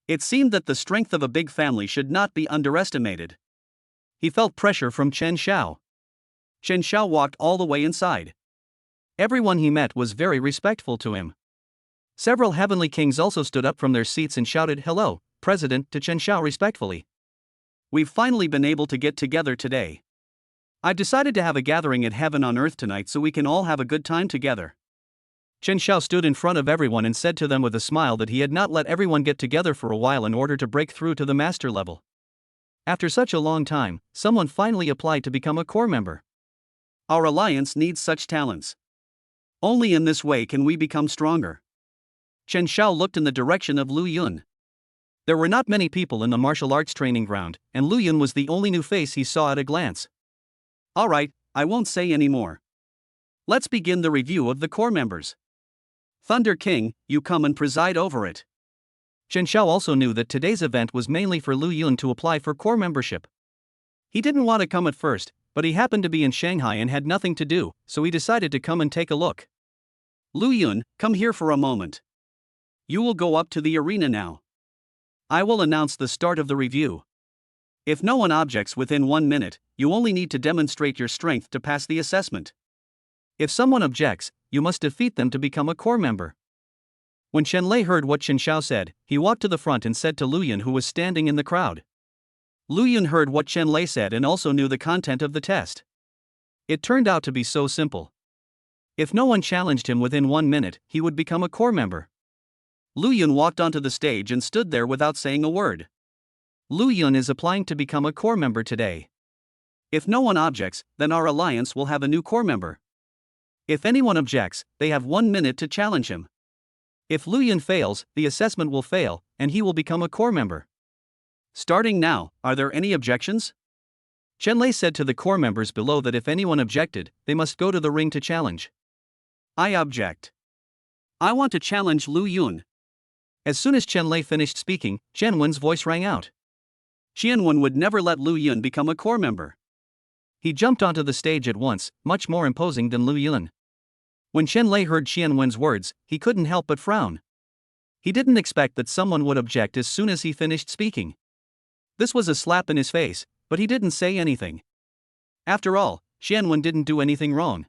It seemed that the strength of a big family should not be underestimated.
He felt pressure from Chen Xiao.
Chen Xiao walked all the way inside.
Everyone he met was very respectful to him. Several heavenly kings also stood up from their seats and shouted "Hello, President" to Chen Xiao respectfully.
We've finally been able to get together today. I've decided to have a gathering at Heaven on Earth tonight so we can all have a good time together.
Chen Xiao stood in front of everyone and said to them with a smile that he had not let everyone get together for a while in order to break through to the master level. After such a long time, someone finally applied to become a core member.
Our alliance needs such talents. Only in this way can we become stronger. Chen Xiao looked in the direction of Lu Yun.
There were not many people in the martial arts training ground, and Lu Yun was the only new face he saw at a glance.
Alright, I won't say any more. Let's begin the review of the core members. Thunder King, you come and preside over it.
Chen Xiao also knew that today's event was mainly for Lu Yun to apply for core membership. He didn't want to come at first, but he happened to be in Shanghai and had nothing to do, so he decided to come and take a look.
Lu Yun, come here for a moment. You will go up to the arena now. I will announce the start of the review. If no one objects within 1 minute, you only need to demonstrate your strength to pass the assessment.
If someone objects, you must defeat them to become a core member. When Chen Lei heard what Chen Xiao said, he walked to the front and said to Lu Yun, who was standing in the crowd.
Lu Yun heard what Chen Lei said and also knew the content of the test.
It turned out to be so simple. If no one challenged him within 1 minute, he would become a core member.
Lu Yun walked onto the stage and stood there without saying a word.
Lu Yun is applying to become a core member today.
If no one objects, then our alliance will have a new core member. If anyone objects, they have 1 minute to challenge him. If Lu Yun fails, the assessment will fail, and he will become a core member. Starting now, are there any objections?
Chen Lei said to the core members below that if anyone objected, they must go to the ring to challenge.
I object. I want to challenge Lu Yun.
As soon as Chen Lei finished speaking, Qianwen's voice rang out.
Qianwen would never let Lu Yun become a core member.
He jumped onto the stage at once, much more imposing than Lu Yun. When Chen Lei heard Qianwen's words, he couldn't help but frown. He didn't expect that someone would object as soon as he finished speaking. This was a slap in his face, but he didn't say anything. After all, Qianwen didn't do anything wrong.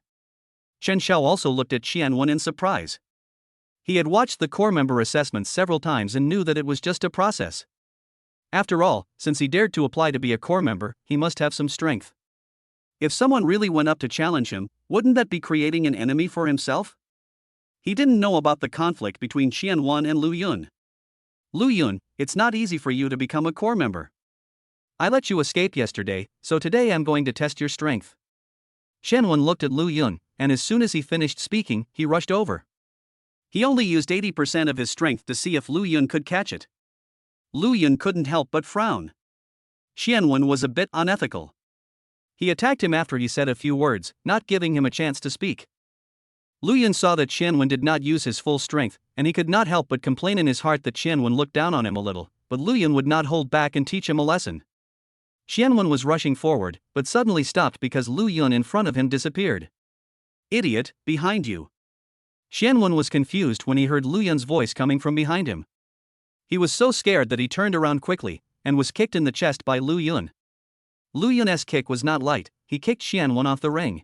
Chen Xiao also looked at Qianwen in surprise. He had watched the core member assessments several times and knew that it was just a process. After all, since he dared to apply to be a core member, he must have some strength. If someone really went up to challenge him, wouldn't that be creating an enemy for himself? He didn't know about the conflict between Qianwen and Lu Yun.
Lu Yun, it's not easy for you to become a core member.
I let you escape yesterday, so today I'm going to test your strength. Chen looked at Lu Yun, and as soon as he finished speaking, he rushed over.
He only used 80% of his strength to see if Lu Yun could catch it. Lu Yun couldn't help but frown. Xianwen was a bit unethical.
He attacked him after he said a few words, not giving him a chance to speak. Lu Yun saw that Xianwen did not use his full strength, and he could not help but complain in his heart that Xianwen looked down on him a little, but Lu Yun would not hold back and teach him a lesson. Xianwen was rushing forward, but suddenly stopped because Lu Yun in front of him disappeared.
Idiot, behind you.
Xianwen was confused when he heard Lu Yun's voice coming from behind him. He was so scared that he turned around quickly, and was kicked in the chest by Lu Yun. Lu Yun's kick was not light, he kicked Xianwen off the ring.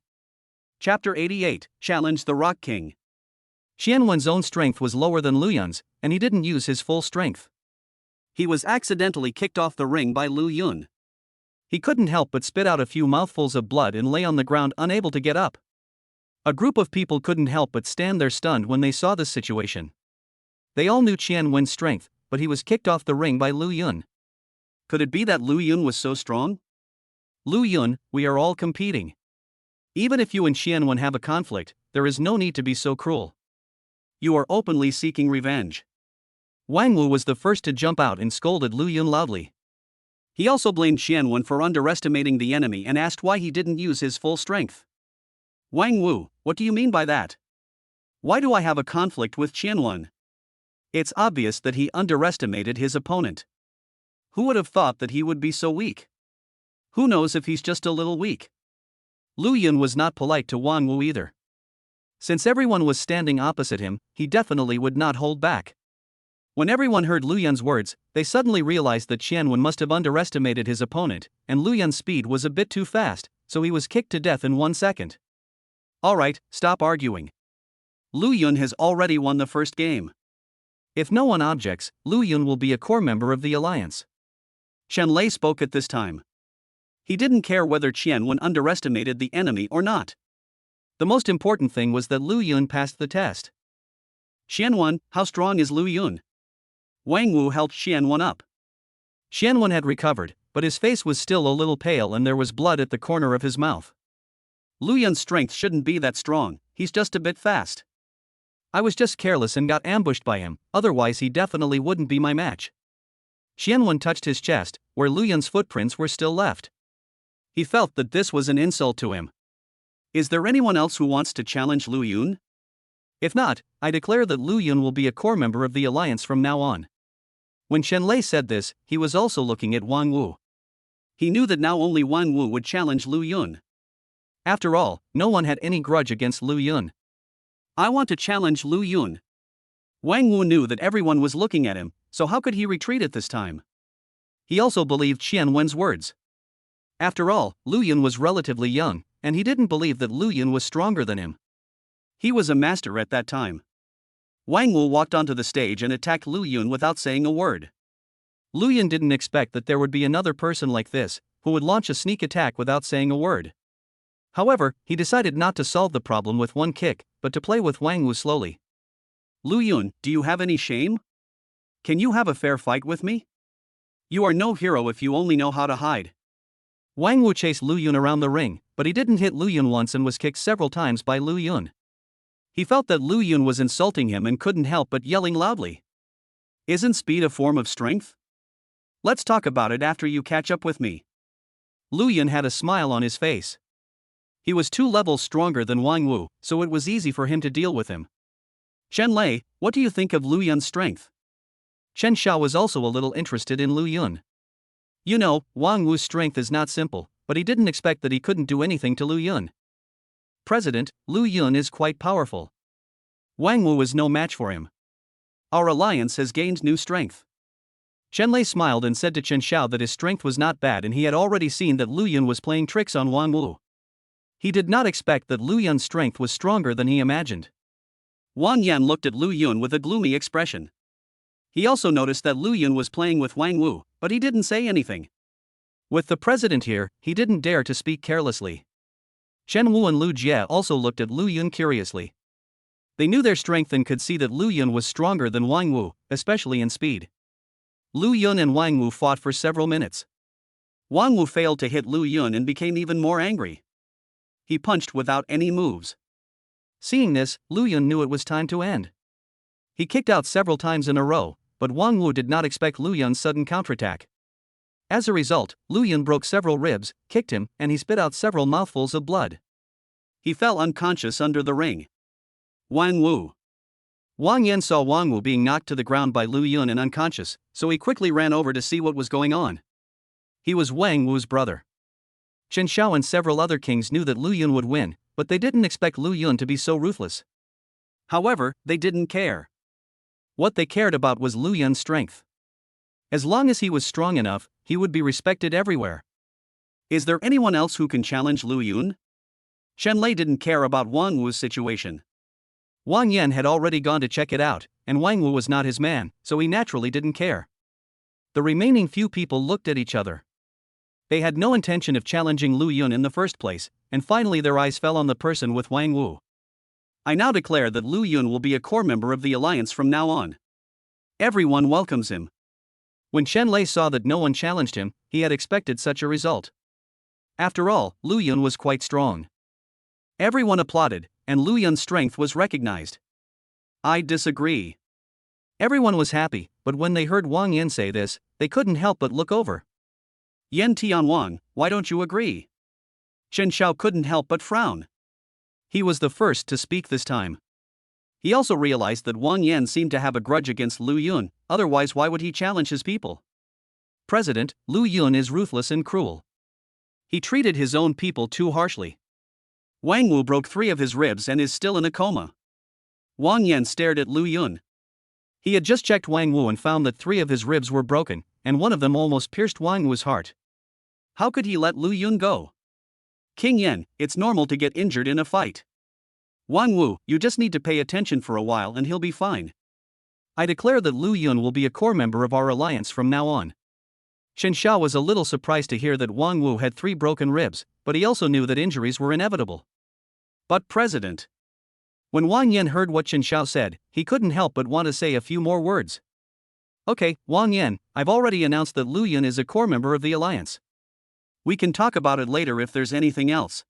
Chapter 88, Challenge the Rock King.
Xianwen's own strength was lower than Lu Yun's, and he didn't use his full strength.
He was accidentally kicked off the ring by Lu Yun.
He couldn't help but spit out a few mouthfuls of blood and lay on the ground unable to get up. A group of people couldn't help but stand there stunned when they saw this situation. They all knew Xianwen's strength, but he was kicked off the ring by Lu Yun.
Could it be that Lu Yun was so strong?
Lu Yun, we are all competing. Even if you and Xianwen have a conflict, there is no need to be so cruel.
You are openly seeking revenge.
Wang Wu was the first to jump out and scolded Lu Yun loudly.
He also blamed Xianwen for underestimating the enemy and asked why he didn't use his full strength. Wang Wu, what do you mean by that? Why do I have a conflict with Xianwen? It's obvious that he underestimated his opponent. Who would have thought that he would be so weak? Who knows if he's just a little weak?
Lu Yun was not polite to Wang Wu either. Since everyone was standing opposite him, he definitely would not hold back. When everyone heard Lu Yun's words, they suddenly realized that Xianwen must have underestimated his opponent, and Lu Yun's speed was a bit too fast, so he was kicked to death in 1 second.
Alright, stop arguing. Lu Yun has already won the first game.
If no one objects, Lu Yun will be a core member of the alliance.
Chen Lei spoke at this time. He didn't care whether Xianwen underestimated the enemy or not.
The most important thing was that Lu Yun passed the test.
Xianwen, how strong is Lu Yun? Wang Wu helped Xianwen up.
Xianwen had recovered, but his face was still a little pale and there was blood at the corner of his mouth.
Lu Yun's strength shouldn't be that strong, he's just a bit fast.
I was just careless and got ambushed by him, otherwise he definitely wouldn't be my match. Xianwen touched his chest, where Lu Yun's footprints were still left.
He felt that this was an insult to him. Is there anyone else who wants to challenge Lu Yun?
If not, I declare that Lu Yun will be a core member of the alliance from now on. When Chen Lei said this, he was also looking at Wang Wu.
He knew that now only Wang Wu would challenge Lu Yun.
After all, no one had any grudge against Lu Yun.
I want to challenge Lu Yun. Wang Wu knew that everyone was looking at him, so how could he retreat at this time?
He also believed Xianwen's words. After all, Lu Yun was relatively young, and he didn't believe that Lu Yun was stronger than him.
He was a master at that time. Wang Wu walked onto the stage and attacked Lu Yun without saying a word.
Lu Yun didn't expect that there would be another person like this, who would launch a sneak attack without saying a word. However, he decided not to solve the problem with one kick, but to play with Wang Wu slowly.
Lu Yun, do you have any shame? Can you have a fair fight with me? You are no hero if you only know how to hide.
Wang Wu chased Lu Yun around the ring, but he didn't hit Lu Yun once and was kicked several times by Lu Yun. He felt that Lu Yun was insulting him and couldn't help but yelling loudly.
Isn't speed a form of strength? Let's talk about it after you catch up with me.
Lu Yun had a smile on his face. He was 2 levels stronger than Wang Wu, so it was easy for him to deal with him.
Chen Lei, what do you think of Lu Yun's strength?
Chen Xiao was also a little interested in Lu Yun. You know, Wang Wu's strength is not simple, but he didn't expect that he couldn't do anything to Lu Yun. President, Lu Yun is quite powerful. Wang Wu is no match for him.
Our alliance has gained new strength.
Chen Lei smiled and said to Chen Xiao that his strength was not bad and he had already seen that Lu Yun was playing tricks on Wang Wu. He did not expect that Lu Yun's strength was stronger than he imagined.
Wang Yan looked at Lu Yun with a gloomy expression. He also noticed that Lu Yun was playing with Wang Wu, but he didn't say anything.
With the president here, he didn't dare to speak carelessly. Chen Wu and Lu Jie also looked at Lu Yun curiously. They knew their strength and could see that Lu Yun was stronger than Wang Wu, especially in speed. Lu Yun and Wang Wu fought for several minutes.
Wang Wu failed to hit Lu Yun and became even more angry. He punched without any moves.
Seeing this, Lu Yun knew it was time to end. He kicked out several times in a row, but Wang Wu did not expect Lu Yun's sudden counterattack. As a result, Lu Yun broke several ribs, kicked him, and he spit out several mouthfuls of blood.
He fell unconscious under the ring. Wang Wu.
Wang Yan saw Wang Wu being knocked to the ground by Lu Yun and unconscious, so he quickly ran over to see what was going on. He was Wang Wu's brother. Chen Shao and several other kings knew that Lu Yun would win, but they didn't expect Lu Yun to be so ruthless.
However, they didn't care.
What they cared about was Lu Yun's strength. As long as he was strong enough, he would be respected everywhere.
Is there anyone else who can challenge Lu Yun? Chen Lei didn't care about Wang Wu's situation.
Wang Yan had already gone to check it out, and Wang Wu was not his man, so he naturally didn't care. The remaining few people looked at each other. They had no intention of challenging Lu Yun in the first place, and finally their eyes fell on the person with Wang Wu.
I now declare that Lu Yun will be a core member of the alliance from now on. Everyone welcomes him.
When Chen Lei saw that no one challenged him, he had expected such a result. After all, Lu Yun was quite strong. Everyone applauded, and Lu Yun's strength was recognized.
I disagree.
Everyone was happy, but when they heard Wang Yan say this, they couldn't help but look over.
Yan Tianwang, why don't you agree? Chen Shao couldn't help but frown.
He was the first to speak this time.
He also realized that Wang Yan seemed to have a grudge against Lu Yun, otherwise why would he challenge his people?
President, Lu Yun is ruthless and cruel.
He treated his own people too harshly. Wang Wu broke 3 of his ribs and is still in a coma. Wang Yan stared at Lu Yun.
He had just checked Wang Wu and found that 3 of his ribs were broken, and one of them almost pierced Wang Wu's heart.
How could he let Lu Yun go? King Yan, it's normal to get injured in a fight. Wang Wu, you just need to pay attention for a while and he'll be fine.
I declare that Lu Yun will be a core member of our alliance from now on. Chen Shao was a little surprised to hear that Wang Wu had 3 broken ribs, but he also knew that injuries were inevitable.
But President.
When Wang Yan heard what Chen Shao said, he couldn't help but want to say a few more words. Okay, Wang Yan, I've already announced that Lu Yun is a core member of the alliance.
We can talk about it later if there's anything else.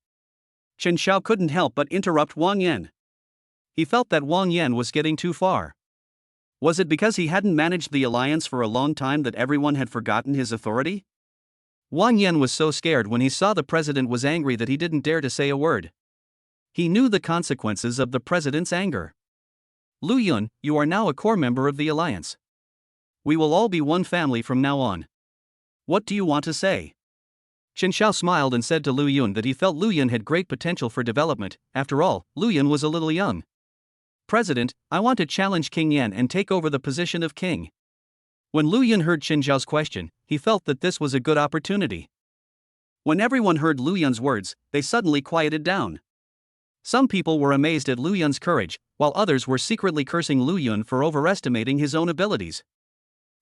Chen Shao couldn't help but interrupt Wang Yan.
He felt that Wang Yan was getting too far.
Was it because he hadn't managed the alliance for a long time that everyone had forgotten his authority?
Wang Yan was so scared when he saw the president was angry that he didn't dare to say a word. He knew the consequences of the president's anger. Lu Yun, you are now a core member of the alliance. We will all be one family from now on.
What do you want to say?
Chen Shao smiled and said to Lu Yun that he felt Lu Yun had great potential for development. After all, Lu Yun was a little young. President, I want to challenge King Yan and take over the position of king. When Lu Yun heard Chen Shao's question, he felt that this was a good opportunity.
When everyone heard Lu Yun's words, they suddenly quieted down.
Some people were amazed at Lu Yun's courage, while others were secretly cursing Lu Yun for overestimating his own abilities.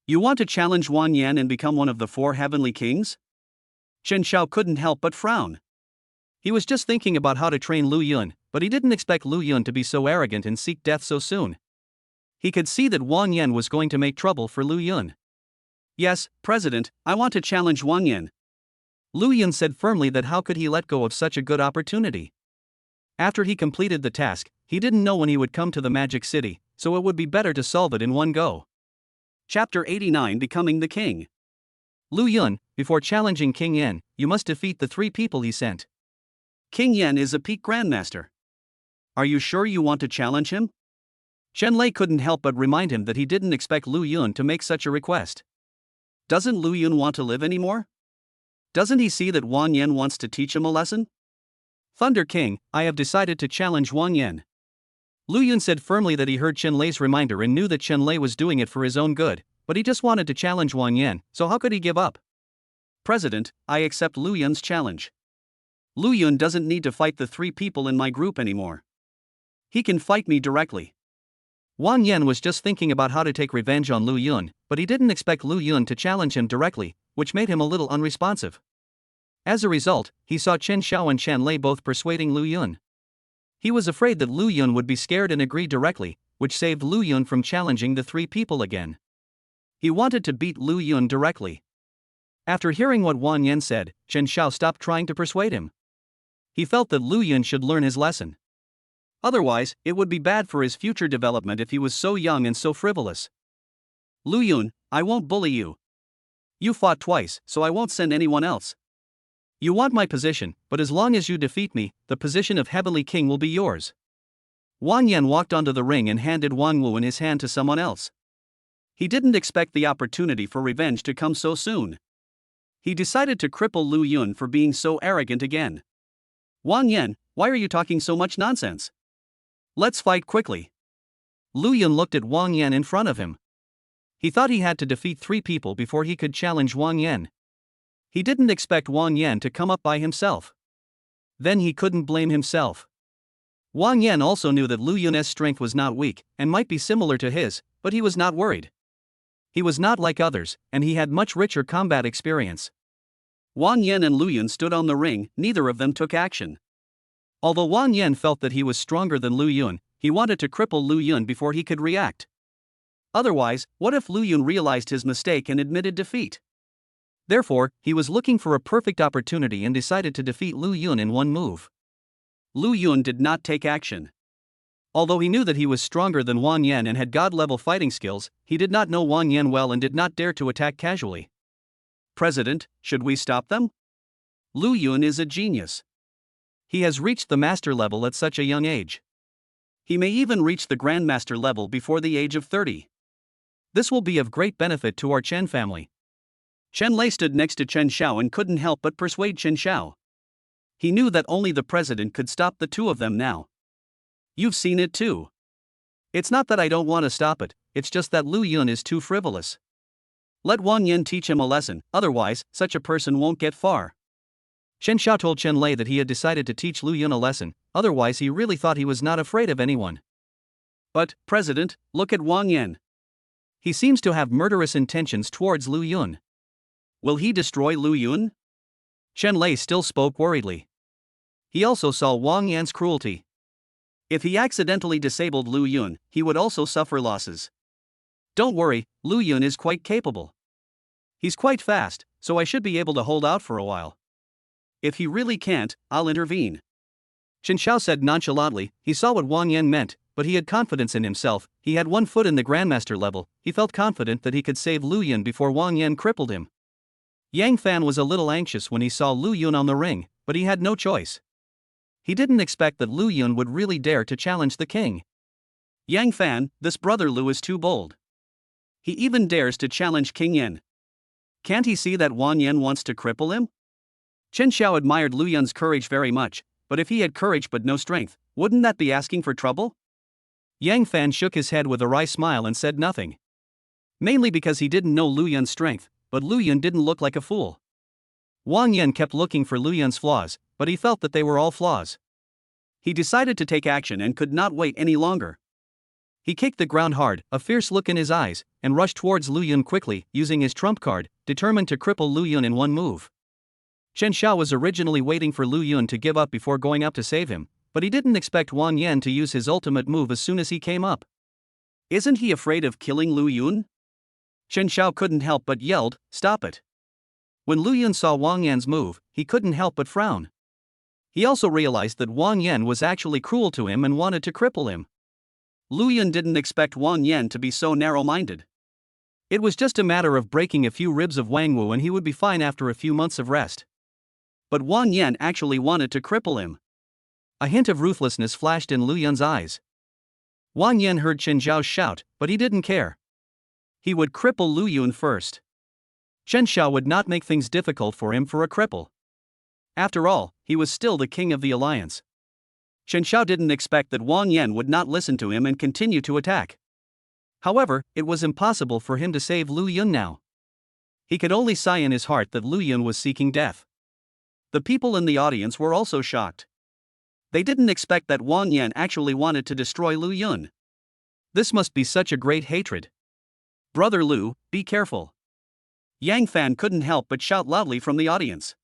You want to challenge Wang Yan and become one of the 4 heavenly kings? Chen Shao couldn't help but frown.
He was just thinking about how to train Lu Yun, but he didn't expect Lu Yun to be so arrogant and seek death so soon. He could see that Wang Yan was going to make trouble for Lu Yun.
Yes, President, I want to challenge Wang Yan.
Lu Yun said firmly that how could he let go of such a good opportunity. After he completed the task, he didn't know when he would come to the Magic City, so it would be better to solve it in one go.
Chapter 89 Becoming the King.
Lu Yun, before challenging King Yan, you must defeat the 3 people he sent.
King Yan is a peak grandmaster. Are you sure you want to challenge him?
Chen Lei couldn't help but remind him that he didn't expect Lu Yun to make such a request.
Doesn't Lu Yun want to live anymore? Doesn't he see that Wang Yan wants to teach him a lesson?
Thunder King, I have decided to challenge Wang Yan. Lu Yun said firmly that he heard Chen Lei's reminder and knew that Chen Lei was doing it for his own good, but he just wanted to challenge Wang Yan, so how could he give up?
President, I accept Lu Yun's challenge. Lu Yun doesn't need to fight the 3 people in my group anymore. He can fight me directly.
Wang Yan was just thinking about how to take revenge on Lu Yun, but he didn't expect Lu Yun to challenge him directly, which made him a little unresponsive. As a result, he saw Chen Shao and Chen Lei both persuading Lu Yun. He was afraid that Lu Yun would be scared and agree directly, which saved Lu Yun from challenging the 3 people again. He wanted to beat Lu Yun directly. After hearing what Wang Yan said, Chen Xiao stopped trying to persuade him. He felt that Lu Yun should learn his lesson. Otherwise, it would be bad for his future development if he was so young and so frivolous.
Lu Yun, I won't bully you. You fought twice, so I won't send anyone else.
You want my position, but as long as you defeat me, the position of Heavenly King will be yours. Wang Yan walked onto the ring and handed Wang Wu in his hand to someone else.
He didn't expect the opportunity for revenge to come so soon. He decided to cripple Lu Yun for being so arrogant again. Wang Yan, why are you talking so much nonsense? Let's fight quickly.
Lu Yun looked at Wang Yan in front of him. He thought he had to defeat 3 people before he could challenge Wang Yan. He didn't expect Wang Yan to come up by himself. Then he couldn't blame himself. Wang Yan also knew that Lu Yun's strength was not weak, and might be similar to his, but he was not worried. He was not like others, and he had much richer combat experience.
Wang Yan and Lu Yun stood on the ring, neither of them took action.
Although Wang Yan felt that he was stronger than Lu Yun, he wanted to cripple Lu Yun before he could react.
Otherwise, what if Lu Yun realized his mistake and admitted defeat?
Therefore, he was looking for a perfect opportunity and decided to defeat Lu Yun in one move.
Lu Yun did not take action.
Although he knew that he was stronger than Wang Yan and had god-level fighting skills, he did not know Wang Yan well and did not dare to attack casually.
President, should we stop them? Lu Yun is a genius.
He has reached the master level at such a young age.
He may even reach the grandmaster level before the age of 30.
This will be of great benefit to our Chen family.
Chen Lei stood next to Chen Xiao and couldn't help but persuade Chen Xiao. He knew that only the president could stop the two of them now. You've seen it too.
It's not that I don't want to stop it, it's just that Lu Yun is too frivolous.
Let Wang Yan teach him a lesson, otherwise, such a person won't get far.
Chen Xiao told Chen Lei that he had decided to teach Lu Yun a lesson, otherwise he really thought he was not afraid of anyone.
But, President, look at Wang Yan.
He seems to have murderous intentions towards Lu Yun.
Will he destroy Lu Yun?
Chen Lei still spoke worriedly. He also saw Wang Yan's cruelty.
If he accidentally disabled Lu Yun, he would also suffer losses. Don't worry, Lu Yun is quite capable. He's quite fast, so I should be able to hold out for a while. If he really can't, I'll intervene.
Chen Xiao said nonchalantly. He saw what Wang Yan meant, but he had confidence in himself. He had 1 foot in the Grandmaster level. He felt confident that he could save Lu Yun before Wang Yan crippled him. Yang Fan was a little anxious when he saw Lu Yun on the ring, but he had no choice. He didn't expect that Lu Yun would really dare to challenge the king.
Yang Fan, this brother Lu is too bold. He even dares to challenge King Yan. Can't he see that Wang Yan wants to cripple him? Chen Xiao admired Lu Yun's courage very much, but if he had courage but no strength, wouldn't that be asking for trouble?
Yang Fan shook his head with a wry smile and said nothing. Mainly because he didn't know Lu Yun's strength, but Lu Yun didn't look like a fool. Wang Yan kept looking for Lu Yun's flaws, but he felt that they were all flaws.
He decided to take action and could not wait any longer.
He kicked the ground hard, a fierce look in his eyes, and rushed towards Lu Yun quickly, using his trump card, determined to cripple Lu Yun in one move. Chen Xiao was originally waiting for Lu Yun to give up before going up to save him, but he didn't expect Wang Yan to use his ultimate move as soon as he came up.
Isn't he afraid of killing Lu Yun? Chen Xiao couldn't help but yelled, "Stop it!"
When Lu Yun saw Wang Yan's move, he couldn't help but frown. He also realized that Wang Yan was actually cruel to him and wanted to cripple him.
Lu Yun didn't expect Wang Yan to be so narrow-minded.
It was just a matter of breaking a few ribs of Wang Wu and he would be fine after a few months of rest.
But Wang Yan actually wanted to cripple him.
A hint of ruthlessness flashed in Lu Yun's eyes. Wang Yan heard Chen Xiao's shout, but he didn't care. He would cripple Lu Yun first. Chen Xiao would not make things difficult for him for a cripple. After all, he was still the king of the alliance.
Chen Xiao didn't expect that Wang Yan would not listen to him and continue to attack.
However, it was impossible for him to save Lu Yun now. He could only sigh in his heart that Lu Yun was seeking death.
The people in the audience were also shocked. They didn't expect that Wang Yan actually wanted to destroy Lu Yun.
This must be such a great hatred.
Brother Lu, be careful. Yang Fan couldn't help but shout loudly from the audience.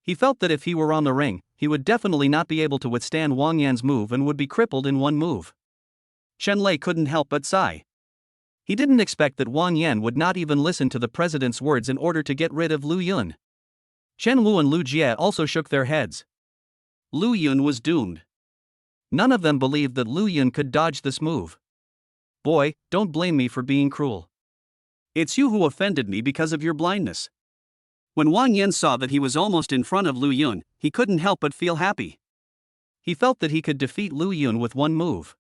He felt that if he were on the ring, he would definitely not be able to withstand Wang Yan's move and would be crippled in one move.
Chen Lei couldn't help but sigh.
He didn't expect that Wang Yan would not even listen to the president's words in order to get rid of Lu Yun. Chen Wu and Lu Jie also shook their heads.
Lu Yun was doomed.
None of them believed that Lu Yun could dodge this move. Boy, don't blame me for being cruel.
It's you who offended me because of your blindness. When Wang Yan saw that he was almost in front of Lu Yun, he couldn't help but feel happy.
He felt that he could defeat Lu Yun with one move.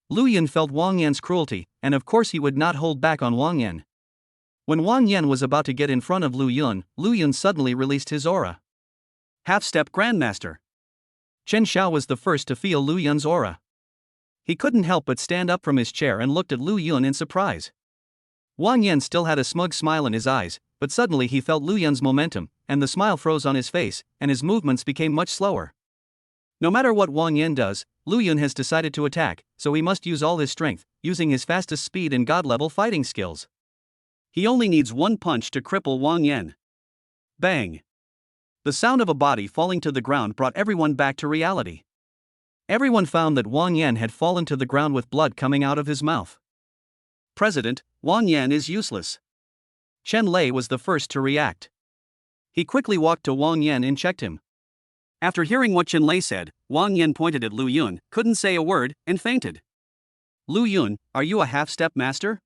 Lu Yun felt Wang Yan's cruelty, and of course he would not hold back on Wang Yan. When Wang Yan was about to get in front of Lu Yun suddenly released his aura.
Half-step Grandmaster.
Chen Xiao was the first to feel Lu Yun's aura. He couldn't help but stand up from his chair and looked at Lu Yun in surprise. Wang Yan still had a smug smile in his eyes, but suddenly he felt Lu Yun's momentum, and the smile froze on his face, and his movements became much slower. No matter what Wang Yan does, Lu Yun has decided to attack, so he must use all his strength, using his fastest speed and god-level fighting skills.
He only needs one punch to cripple Wang Yan. Bang! The sound of a body falling to the ground brought everyone back to reality.
Everyone found that Wang Yan had fallen to the ground with blood coming out of his mouth.
President, Wang Yan is useless.
Chen Lei was the first to react. He quickly walked to Wang Yan and checked him.
After hearing what Chen Lei said, Wang Yan pointed at Lu Yun, couldn't say a word, and fainted. Lu Yun, are you a half-step master?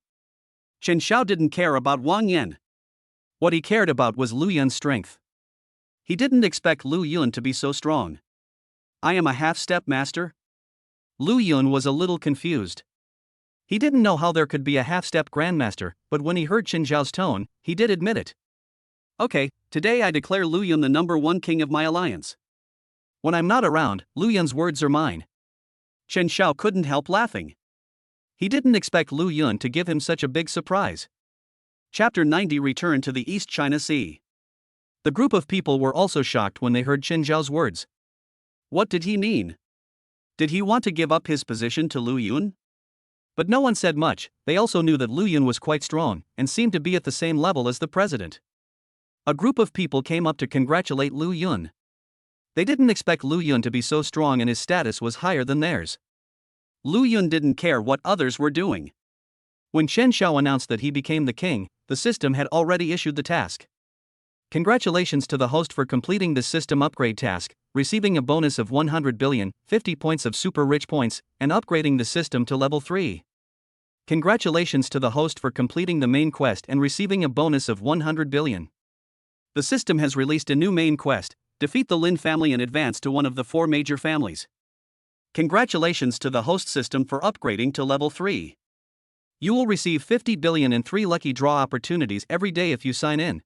Chen Xiao didn't care about Wang Yan.
What he cared about was Lu Yun's strength.
He didn't expect Lu Yun to be so strong. I am a half-step master?
Lu Yun was a little confused. He didn't know how there could be a half-step grandmaster, but when he heard Chen Xiao's tone, he did admit it.
Okay, today I declare Lu Yun the #1 king of my alliance.
When I'm not around, Lu Yun's words are mine.
Chen Xiao couldn't help laughing.
He didn't expect Lu Yun to give him such a big surprise.
Chapter 90 Return to the East China Sea.
The group of people were also shocked when they heard Chen Xiao's words.
What did he mean? Did he want to give up his position to Lu Yun?
But no one said much. They also knew that Lu Yun was quite strong, and seemed to be at the same level as the president. A group of people came up to congratulate Lu Yun. They didn't expect Lu Yun to be so strong and his status was higher than theirs.
Lu Yun didn't care what others were doing.
When Chen Xiao announced that he became the king, the system had already issued the task. Congratulations to the host for completing the system upgrade task, receiving a bonus of 100 billion, 50 points of super rich points, and upgrading the system to level 3. Congratulations to the host for completing the main quest and receiving a bonus of 100 billion.
The system has released a new main quest, defeat the Lin family and advance to one of the 4 major families. Congratulations to the host system for upgrading to level 3. You will receive 50 billion and 3 lucky draw opportunities every day if you sign in.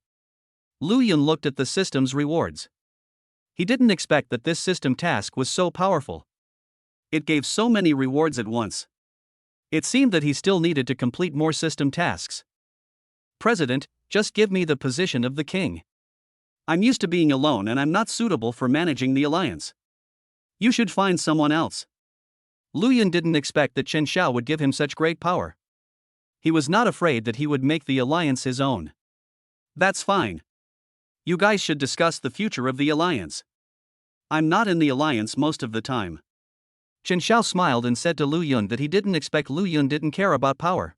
Lu Yun looked at the system's rewards. He didn't expect that this system task was so powerful.
It gave so many rewards at once.
It seemed that he still needed to complete more system tasks. President, just give me the position of the king.
I'm used to being alone and I'm not suitable for managing the alliance. You should find someone else.
Lu Yun didn't expect that Chen Xiao would give him such great power. He was not afraid that he would make the alliance his own.
That's fine. You guys should discuss the future of the alliance. I'm not in the alliance most of the time.
Chen Xiao smiled and said to Lu Yun that he didn't expect Lu Yun didn't care about power.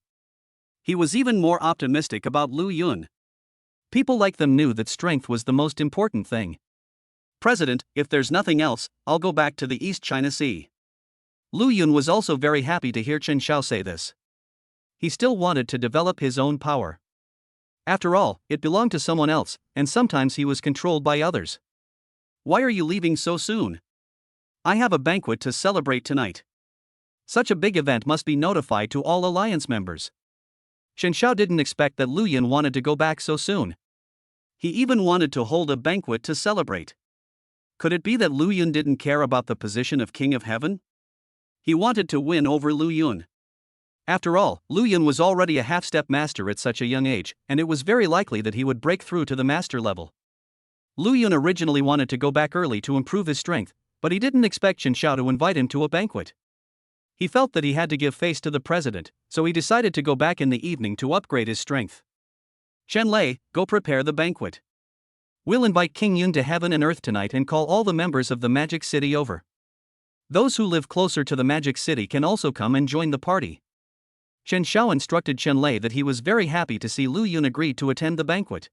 He was even more optimistic about Lu Yun.
People like them knew that strength was the most important thing.
President, if there's nothing else, I'll go back to the East China Sea.
Lu Yun was also very happy to hear Chen Xiao say this. He still wanted to develop his own power. After all, it belonged to someone else, and sometimes he was controlled by others.
Why are you leaving so soon? I have a banquet to celebrate tonight.
Such a big event must be notified to all alliance members. Chen Xiao didn't expect that Lu Yun wanted to go back so soon.
He even wanted to hold a banquet to celebrate. Could it be that Lu Yun didn't care about the position of King of Heaven? He wanted to win over Lu Yun.
After all, Lu Yun was already a half-step master at such a young age, and it was very likely that he would break through to the master level. Lu Yun originally wanted to go back early to improve his strength, but he didn't expect Chen Xiao to invite him to a banquet. He felt that he had to give face to the president, so he decided to go back in the evening to upgrade his strength.
Chen Lei, go prepare the banquet.
We'll invite King Yun to heaven and earth tonight and call all the members of the Magic City over. Those who live closer to the Magic City can also come and join the party. Chen Xiao instructed Chen Lei that he was very happy to see Lu Yun agreed to attend the banquet.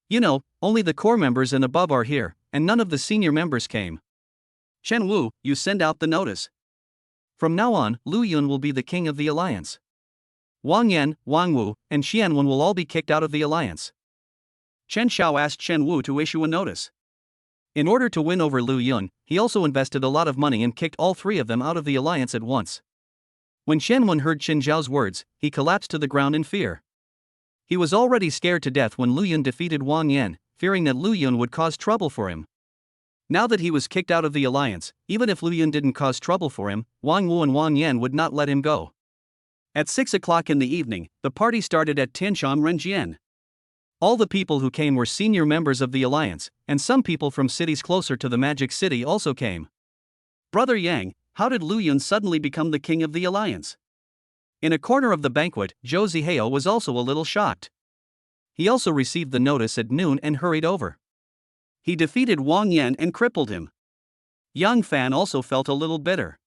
You know, only the core members and above are here, and none of the senior members came.
Chen Wu, you send out the notice.
From now on, Lu Yun will be the king of the alliance. Wang Yan, Wang Wu, and Xianwen will all be kicked out of the alliance.
Chen Xiao asked Chen Wu to issue a notice.
In order to win over Lu Yun, he also invested a lot of money and kicked all three of them out of the alliance at once. When Xianwen heard Qin Zhao's words, he collapsed to the ground in fear. He was already scared to death when Lu Yun defeated Wang Yan, fearing that Lu Yun would cause trouble for him. Now that he was kicked out of the alliance, even if Lu Yun didn't cause trouble for him, Wang Wu and Wang Yan would not let him go.
At 6 o'clock in the evening, the party started at Tianshan Renjian.
All the people who came were senior members of the alliance, and some people from cities closer to the Magic City also came.
Brother Yang, how did Lu Yun suddenly become the king of the alliance?
In a corner of the banquet, Zhou Zihao was also a little shocked. He also received the notice at noon and hurried over.
He defeated Wang Yan and crippled him. Yang Fan also felt a little bitter.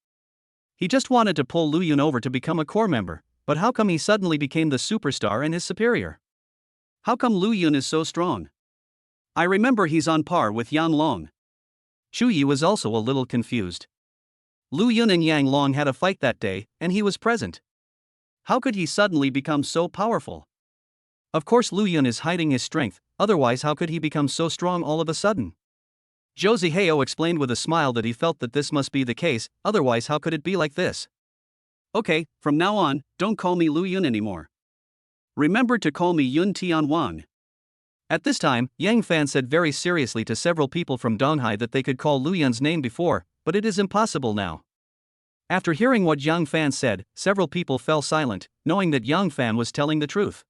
He just wanted to pull Lu Yun over to become a core member, but how come he suddenly became the superstar and his superior?
How come Lu Yun is so strong? I remember he's on par with Yan Long.
Chu Yi was also a little confused. Lu Yun and Yang Long had a fight that day, and he was present.
How could he suddenly become so powerful?
Of course Lu Yun is hiding his strength, otherwise how could he become so strong all of a sudden? Zhou Zihao explained with a smile that he felt that this must be the case, otherwise how could it be like this?
Okay, from now on, don't call me Lu Yun anymore. Remember to call me Yun Tian Wang.
At this time, Yang Fan said very seriously to several people from Donghai that they could call Lu Yun's name before, but it is impossible now. After hearing what Yang Fan said, several people fell silent, knowing that Yang Fan was telling the truth.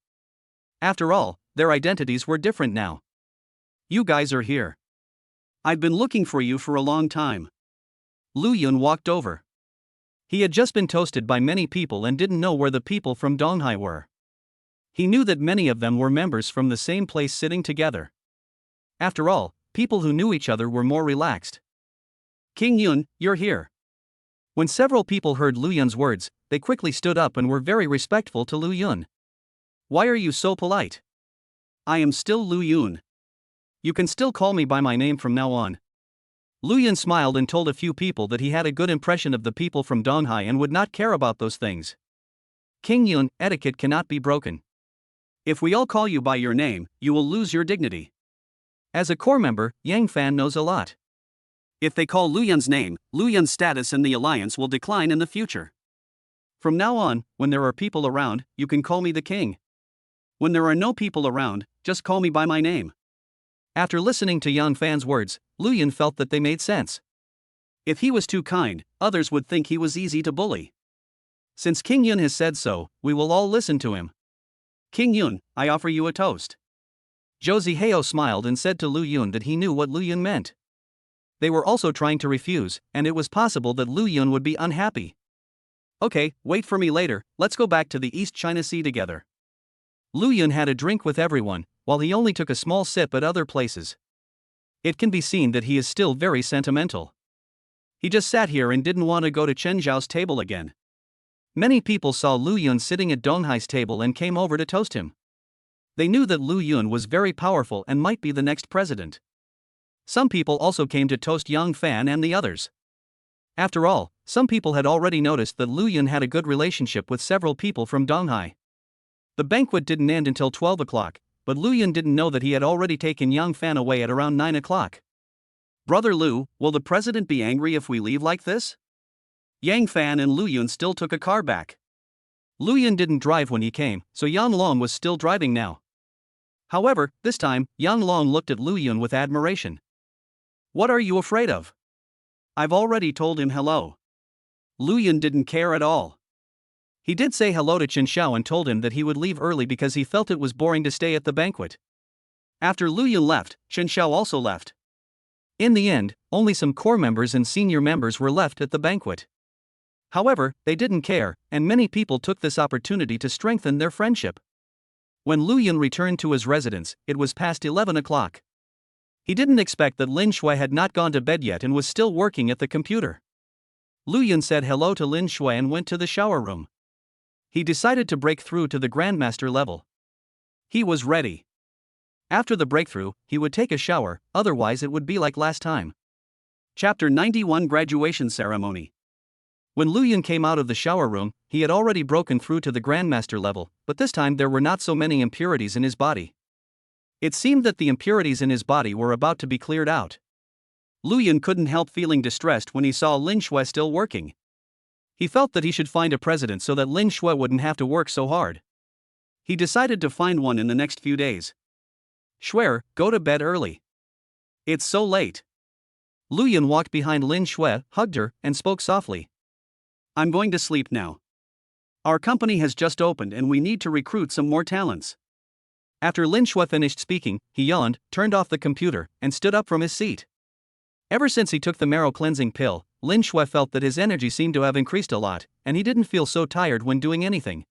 After all, their identities were different now.
You guys are here. I've been looking for you for a long time.
Lu Yun walked over. He had just been toasted by many people and didn't know where the people from Donghai were. He knew that many of them were members from the same place sitting together. After all, people who knew each other were more relaxed.
King Yun, you're here.
When several people heard Lu Yun's words, they quickly stood up and were very respectful to Lu Yun.
Why are you so polite? I am still Lu Yun. You can still call me by my name from now on.
Lu Yun smiled and told a few people that he had a good impression of the people from Donghai and would not care about those things. King Yun, etiquette cannot be broken.
If we all call you by your name, you will lose your dignity.
As a core member, Yang Fan knows a lot.
If they call Lu Yun's name, Lu Yun's status in the alliance will decline in the future.
From now on, when there are people around, you can call me the king.
When there are no people around, just call me by my name.
After listening to Yang Fan's words, Lu Yun felt that they made sense.
If he was too kind, others would think he was easy to bully.
Since King Yun has said so, we will all listen to him.
King Yun, I offer you a toast.
Zhou Zihao smiled and said to Lu Yun that he knew what Lu Yun meant. They were also trying to refuse, and it was possible that Lu Yun would be unhappy.
Okay, wait for me later, let's go back to the East China Sea together.
Lu Yun had a drink with everyone, while he only took a small sip at other places. It can be seen that he is still very sentimental. He just sat here and didn't want to go to Chen Zhao's table again. Many people saw Lu Yun sitting at Donghai's table and came over to toast him. They knew that Lu Yun was very powerful and might be the next president. Some people also came to toast Yang Fan and the others. After all, some people had already noticed that Lu Yun had a good relationship with several people from Donghai. The banquet didn't end until 12 o'clock, but Lu Yun didn't know that he had already taken Yang Fan away at around 9 o'clock.
Brother Lu, will the president be angry if we leave like this? Yang Fan and Lu Yun still took a car back.
Lu Yun didn't drive when he came, so Yang Long was still driving now. However, this time, Yang Long looked at Lu Yun with admiration.
What are you afraid of? I've already told him hello. Lu Yun didn't care at all.
He did say hello to Chen Xiao and told him that he would leave early because he felt it was boring to stay at the banquet.
After Lu Yun left, Chen Xiao also left.
In the end, only some core members and senior members were left at the banquet. However, they didn't care, and many people took this opportunity to strengthen their friendship. When Lu Yun returned to his residence, it was past 11 o'clock. He didn't expect that Lin Shui had not gone to bed yet and was still working at the computer. Lu Yun said hello to Lin Shui and went to the shower room. He decided to break through to the Grandmaster level. He was ready. After the breakthrough, he would take a shower, otherwise it would be like last time.
Chapter 91 Graduation Ceremony.
When Luyan came out of the shower room, he had already broken through to the Grandmaster level, but this time there were not so many impurities in his body. It seemed that the impurities in his body were about to be cleared out.
Luyan couldn't help feeling distressed when he saw Lin Shui still working.
He felt that he should find a president so that Lin Shui wouldn't have to work so hard.
He decided to find one in the next few days.
Shui, go to bed early.
It's so late.
Luyan walked behind Lin Shui, hugged her, and spoke softly.
I'm going to sleep now. Our company has just opened and we need to recruit some more talents.
After Lin Shui finished speaking, he yawned, turned off the computer, and stood up from his seat. Ever since he took the marrow cleansing pill, Lin Shui felt that his energy seemed to have increased a lot, and he didn't feel so tired when doing anything.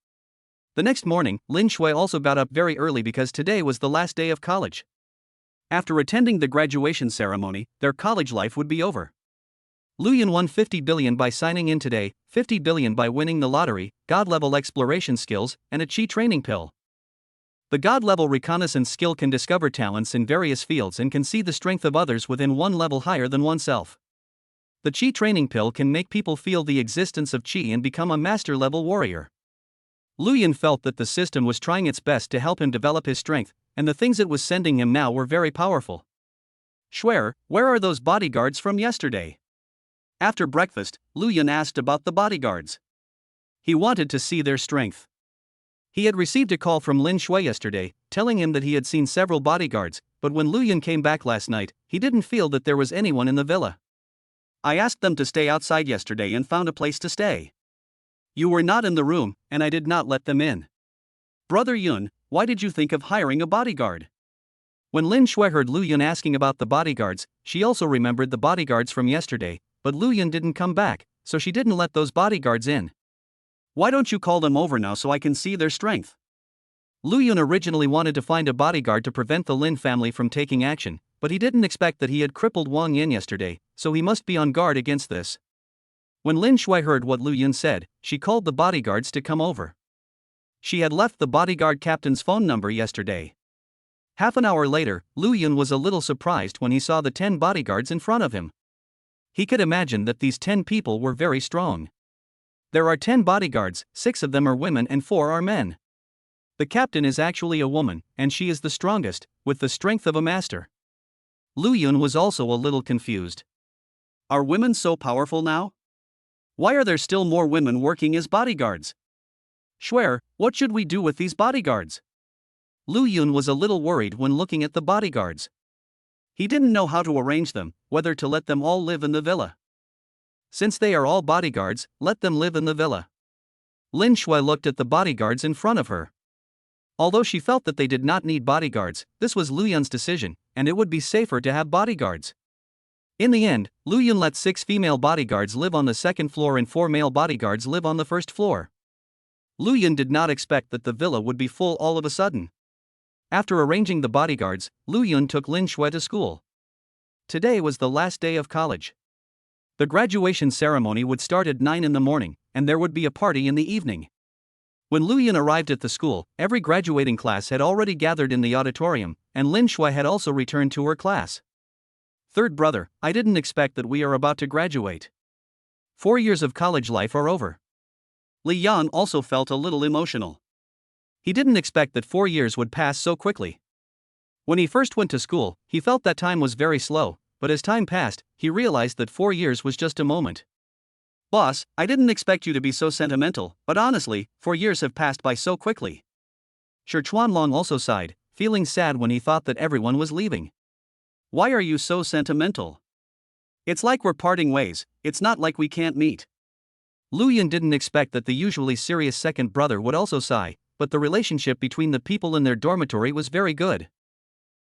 The next morning, Lin Shui also got up very early because today was the last day of college.
After attending the graduation ceremony, their college life would be over.
Luyan won 50 billion by signing in today, 50 billion by winning the lottery, God-level exploration skills, and a chi training pill. The God-level reconnaissance skill can discover talents in various fields and can see the strength of others within one level higher than oneself. The chi training pill can make people feel the existence of chi and become a master-level warrior. Luyan felt that the system was trying its best to help him develop his strength, and the things it was sending him now were very powerful.
Shui, where are those bodyguards from yesterday? After breakfast, Luyan asked about the bodyguards.
He wanted to see their strength. He had received a call from Lin Shui yesterday, telling him that he had seen several bodyguards, but when Luyan came back last night, he didn't feel that there was anyone in the villa.
I asked them to stay outside yesterday and found a place to stay. You were not in the room, and I did not let them in. Brother Yun, why did you think of hiring a bodyguard?
When Lin Shui heard Luyan asking about the bodyguards, she also remembered the bodyguards from yesterday, but Luyan didn't come back, so she didn't let those bodyguards in.
Why don't you call them over now so I can see their strength?
Luyan originally wanted to find a bodyguard to prevent the Lin family from taking action, but he didn't expect that he had crippled Wang Yin yesterday, so he must be on guard against this. When Lin Shui heard what Luyan said, she called the bodyguards to come over. She had left the bodyguard captain's phone number yesterday. Half an hour later, Luyan was a little surprised when he saw the 10 bodyguards in front of him. He could imagine that these 10 people were very strong. There are 10 bodyguards, 6 of them are women and 4 are men. The captain is actually a woman, and she is the strongest, with the strength of a master. Luyan was also a little confused.
Are women so powerful now? Why are there still more women working as bodyguards? Shui, what should we do with these bodyguards?
Luyan was a little worried when looking at the bodyguards.
He didn't know how to arrange them, whether to let them all live in the villa.
Since they are all bodyguards, let them live in the villa. Lin Shui looked at the bodyguards in front of her. Although she felt that they did not need bodyguards, this was Luyan's decision, and it would be safer to have bodyguards. In the end, Luyan let 6 female bodyguards live on the second floor and 4 male bodyguards live on the first floor. Luyan did not expect that the villa would be full all of a sudden. After arranging the bodyguards, Luyan took Lin Shui to school. Today was the last day of college. The graduation ceremony would start at 9 in the morning, and there would be a party in the evening. When Luyan arrived at the school, every graduating class had already gathered in the auditorium, and Lin Shui had also returned to her class. Third brother, I didn't expect that we are about to graduate. 4 years of college life are over.
Li Yan also felt a little emotional.
He didn't expect that 4 years would pass so quickly. When he first went to school, he felt that time was very slow, but as time passed, he realized that 4 years was just a moment.
Boss, I didn't expect you to be so sentimental, but honestly, 4 years have passed by so quickly.
Shi Chuanlong also sighed, feeling sad when he thought that everyone was leaving.
Why are you so sentimental? It's like we're parting ways, it's not like we can't meet.
Luyan didn't expect that the usually serious second brother would also sigh, but the relationship between the people in their dormitory was very good.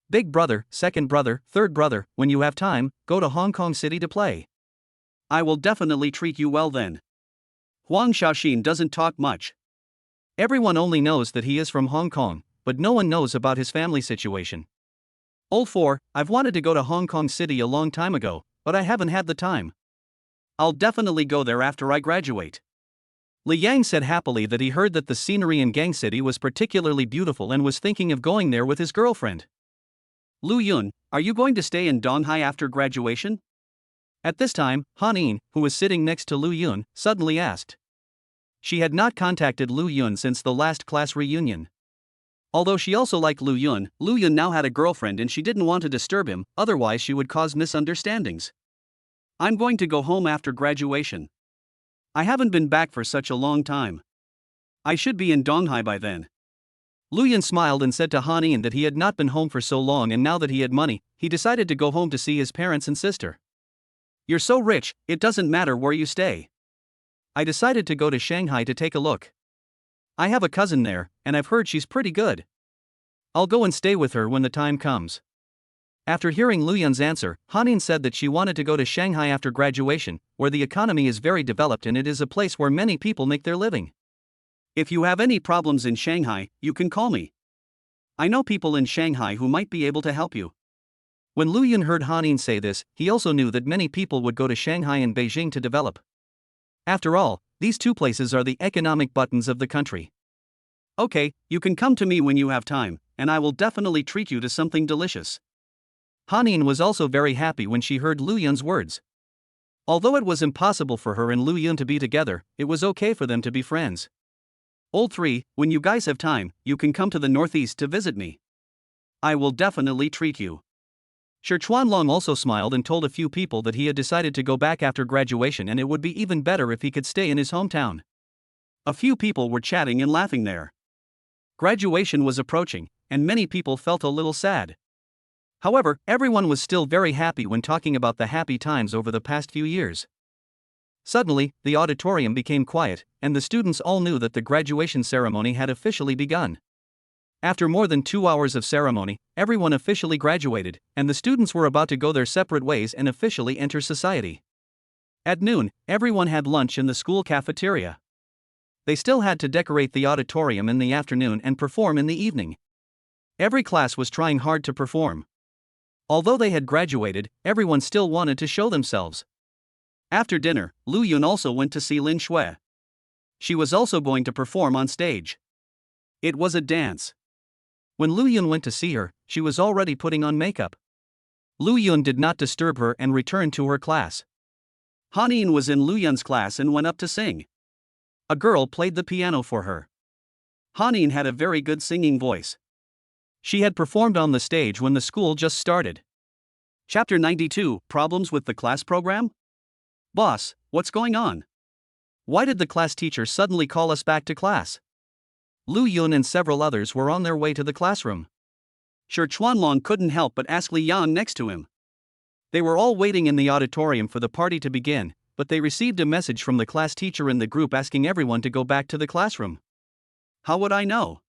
Big brother, second brother, third brother, when you have time, go to Hong Kong City to play.
I will definitely treat you well then. Huang Xiaoxin doesn't talk much.
Everyone only knows that he is from Hong Kong, but no one knows about his family situation.
Old 4, I've wanted to go to Hong Kong City a long time ago, but I haven't had the time. I'll definitely go there after I graduate.
Li Yang said happily that he heard that the scenery in Gang City was particularly beautiful and was thinking of going there with his girlfriend.
Lu Yun, are you going to stay in Donghai after graduation?
At this time, Han Yin, who was sitting next to Lu Yun, suddenly asked. She had not contacted Lu Yun since the last class reunion.
Although she also liked Lu Yun now had a girlfriend and she didn't want to disturb him, otherwise she would cause misunderstandings. I'm going to go home after graduation. I haven't been back for such a long time. I should be in Donghai by then.
Lu Yun smiled and said to Han Yin that he had not been home for so long, and now that he had money, he decided to go home to see his parents and sister.
You're so rich, it doesn't matter where you stay.
I decided to go to Shanghai to take a look. I have a cousin there, and I've heard she's pretty good. I'll go and stay with her when the time comes. After hearing Lu Yun's answer, Han Yin said that she wanted to go to Shanghai after graduation, where the economy is very developed and it is a place where many people make their living.
If you have any problems in Shanghai, you can call me. I know people in Shanghai who might be able to help you.
When Lu Yun heard Han Yin say this, he also knew that many people would go to Shanghai and Beijing to develop. After all, these two places are the economic buttons of the country.
Okay, you can come to me when you have time, and I will definitely treat you to something delicious.
Han Yin was also very happy when she heard Lu Yun's words. Although it was impossible for her and Lu Yun to be together, it was okay for them to be friends.
Old 3, when you guys have time, you can come to the northeast to visit me. I will definitely treat you.
Shi Chuanlong also smiled and told a few people that he had decided to go back after graduation and it would be even better if he could stay in his hometown.
A few people were chatting and laughing there. Graduation was approaching, and many people felt a little sad.
However, everyone was still very happy when talking about the happy times over the past few years. Suddenly, the auditorium became quiet, and the students all knew that the graduation ceremony had officially begun. After more than 2 hours of ceremony, everyone officially graduated, and the students were about to go their separate ways and officially enter society. At noon, everyone had lunch in the school cafeteria. They still had to decorate the auditorium in the afternoon and perform in the evening. Every class was trying hard to perform. Although they had graduated, everyone still wanted to show themselves.
After dinner, Lu Yun also went to see Lin Shui. She was also going to perform on stage. It was a dance.
When Lu Yun went to see her, she was already putting on makeup. Lu Yun did not disturb her and returned to her class.
Han Yin was in Lu Yun's class and went up to sing. A girl played the piano for her. Han Yin had a very good singing voice.
She had performed on the stage when the school just started.
Chapter 92, Problems with the Class Program? Boss, what's going on?
Why did the class teacher suddenly call us back to class? Lu Yun and several others were on their way to the classroom.
Shi Chuanlong couldn't help but ask Li Yan next to him.
They were all waiting in the auditorium for the party to begin, but they received a message from the class teacher in the group asking everyone to go back to the classroom.
How would I know?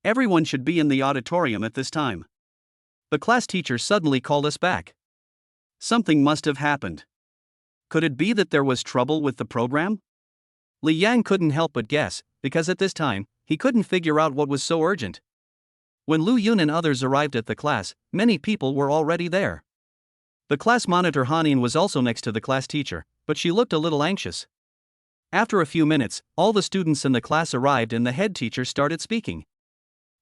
Everyone should be in the auditorium at this time.
The class teacher suddenly called us back.
Something must have happened. Could it be that there was trouble with the program?
Li Yang couldn't help but guess, because at this time, he couldn't figure out what was so urgent. When Lu Yun and others arrived at the class, many people were already there. The class monitor Han Yin was also next to the class teacher, but she looked a little anxious. After a few minutes, all the students in the class arrived and the head teacher started speaking.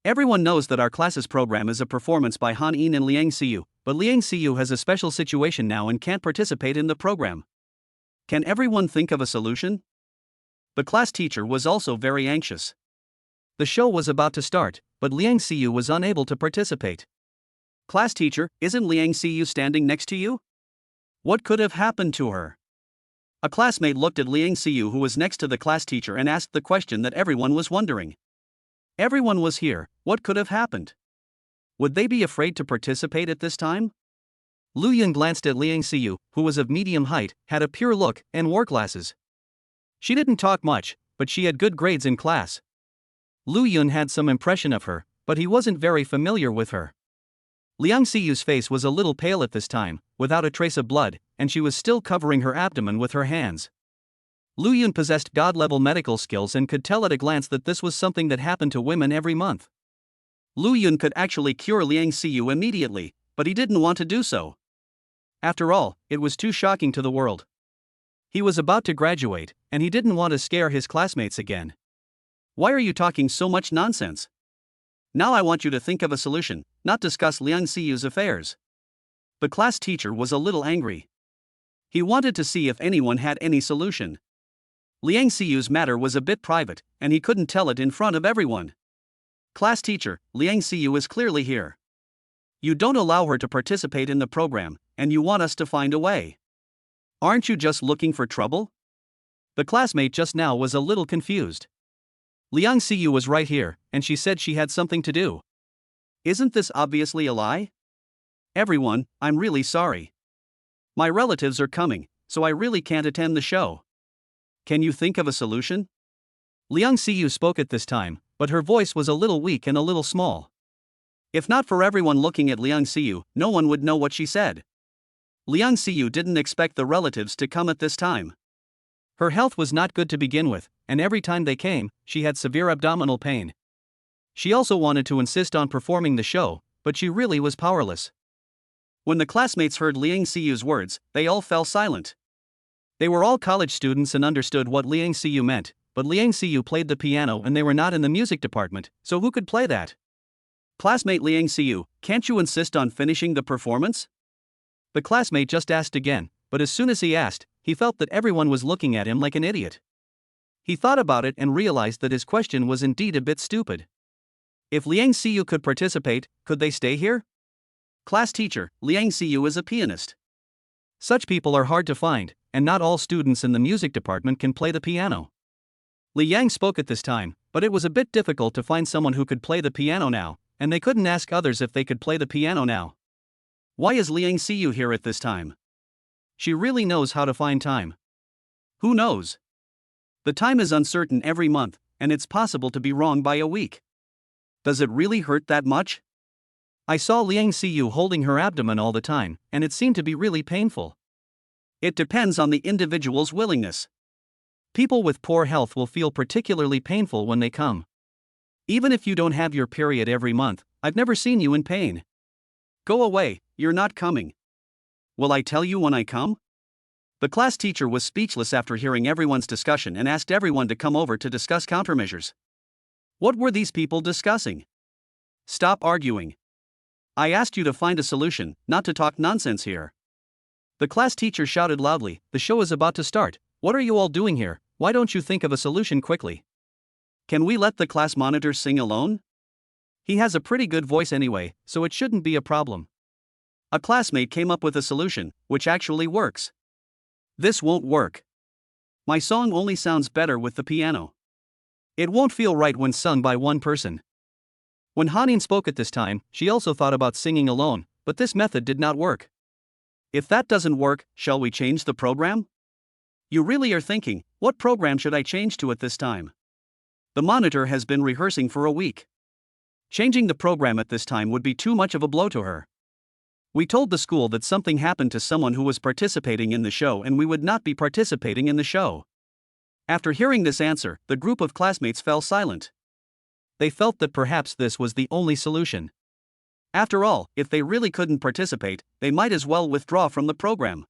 Everyone knows that our class's program is a performance by Han Yin and Liang Xiu, but Liang Xiu has a special situation now and can't participate in the program. Can everyone think of a solution? The class teacher was also very anxious.
The show was about to start, but Liang Xiu was unable to participate.
Class teacher, isn't Liang Xiu standing next to you? What could have happened to her? A classmate looked at Liang Xiu, who was next to the class teacher, and asked the question that everyone was wondering. Everyone was here, what could have happened? Would they be afraid to participate at this time?
Lu Yun glanced at Liang Xiu, who was of medium height, had a pure look, and wore glasses. She didn't talk much, but she had good grades in class. Lu Yun had some impression of her, but he wasn't very familiar with her. Liang Xiu's face was a little pale at this time, without a trace of blood, and she was still covering her abdomen with her hands. Lu Yun possessed god-level medical skills and could tell at a glance that this was something that happened to women every month.
Lu Yun could actually cure Liang Xiu immediately, but he didn't want to do so. After all, it was too shocking to the world.
He was about to graduate, and he didn't want to scare his classmates again.
Why are you talking so much nonsense? Now I want you to think of a solution, not discuss Liang Xiyu's affairs. The class teacher was a little angry. He wanted to see if anyone had any solution. Liang Xiyu's matter was a bit private, and he couldn't tell it in front of everyone. Class teacher, Liang Xiyu is clearly here. You don't allow her to participate in the program, and you want us to find a way. Aren't you just looking for trouble?
The classmate just now was a little confused. Liang Xiyu was right here, and she said she had something to do.
Isn't this obviously a lie? Everyone, I'm really sorry. My relatives are coming, so I really can't attend the show. Can you think of a solution?
Liang Xiyu spoke at this time, but her voice was a little weak and a little small.
If not for everyone looking at Liang Xiyu, no one would know what she said. Liang Xiyu didn't expect the relatives to come at this time.
Her health was not good to begin with, and every time they came, she had severe abdominal pain. She also wanted to insist on performing the show, but she really was powerless.
When the classmates heard Liang Xiyu's words, they all fell silent.
They were all college students and understood what Liang Xiyu meant, but Liang Xiyu played the piano and they were not in the music department, so who could play that?
Classmate Liang Xiyu, can't you insist on finishing the performance?
The classmate just asked again, but as soon as he asked, he felt that everyone was looking at him like an idiot. He thought about it and realized that his question was indeed a bit stupid. If Liang Xiyu could participate, could they stay here?
Class teacher, Liang Xiyu is a pianist.
Such people are hard to find, and not all students in the music department can play the piano. Li Yang spoke at this time, but it was a bit difficult to find someone who could play the piano now, and they couldn't ask others if they could play the piano now.
Why is Liang Xiyu here at this time?
She really knows how to find time.
Who knows? The time is uncertain every month, and it's possible to be wrong by a week. Does it really hurt that much?
I saw Liang Xiyu holding her abdomen all the time, and it seemed to be really painful.
It depends on the individual's willingness.
People with poor health will feel particularly painful when they come.
Even if you don't have your period every month, I've never seen you in pain. Go away, you're not coming. Will I tell you when I come? The class teacher was speechless after hearing everyone's discussion and asked everyone to come over to discuss countermeasures. What were these people discussing? Stop arguing. I asked you to find a solution, not to talk nonsense here.
The class teacher shouted loudly, "The show is about to start. What are you all doing here? Why don't you think of a solution quickly?"
Can we let the class monitor sing alone? He has a pretty good voice anyway, so it shouldn't be a problem. A classmate came up with a solution, which actually works. This won't work. My song only sounds better with the piano.
It won't feel right when sung by one person. When Hanin spoke at this time, she also thought about singing alone, but this method did not work.
If that doesn't work, shall we change the program? You really are thinking, what program should I change to at this time? The monitor has been rehearsing for a week. Changing the program at this time would be too much of a blow to her. We told the school that something happened to someone who was participating in the show and we would not be participating in the show. After hearing this answer, the group of classmates fell silent.
They felt that perhaps this was the only solution.
After all, if they really couldn't participate, they might as well withdraw from the program.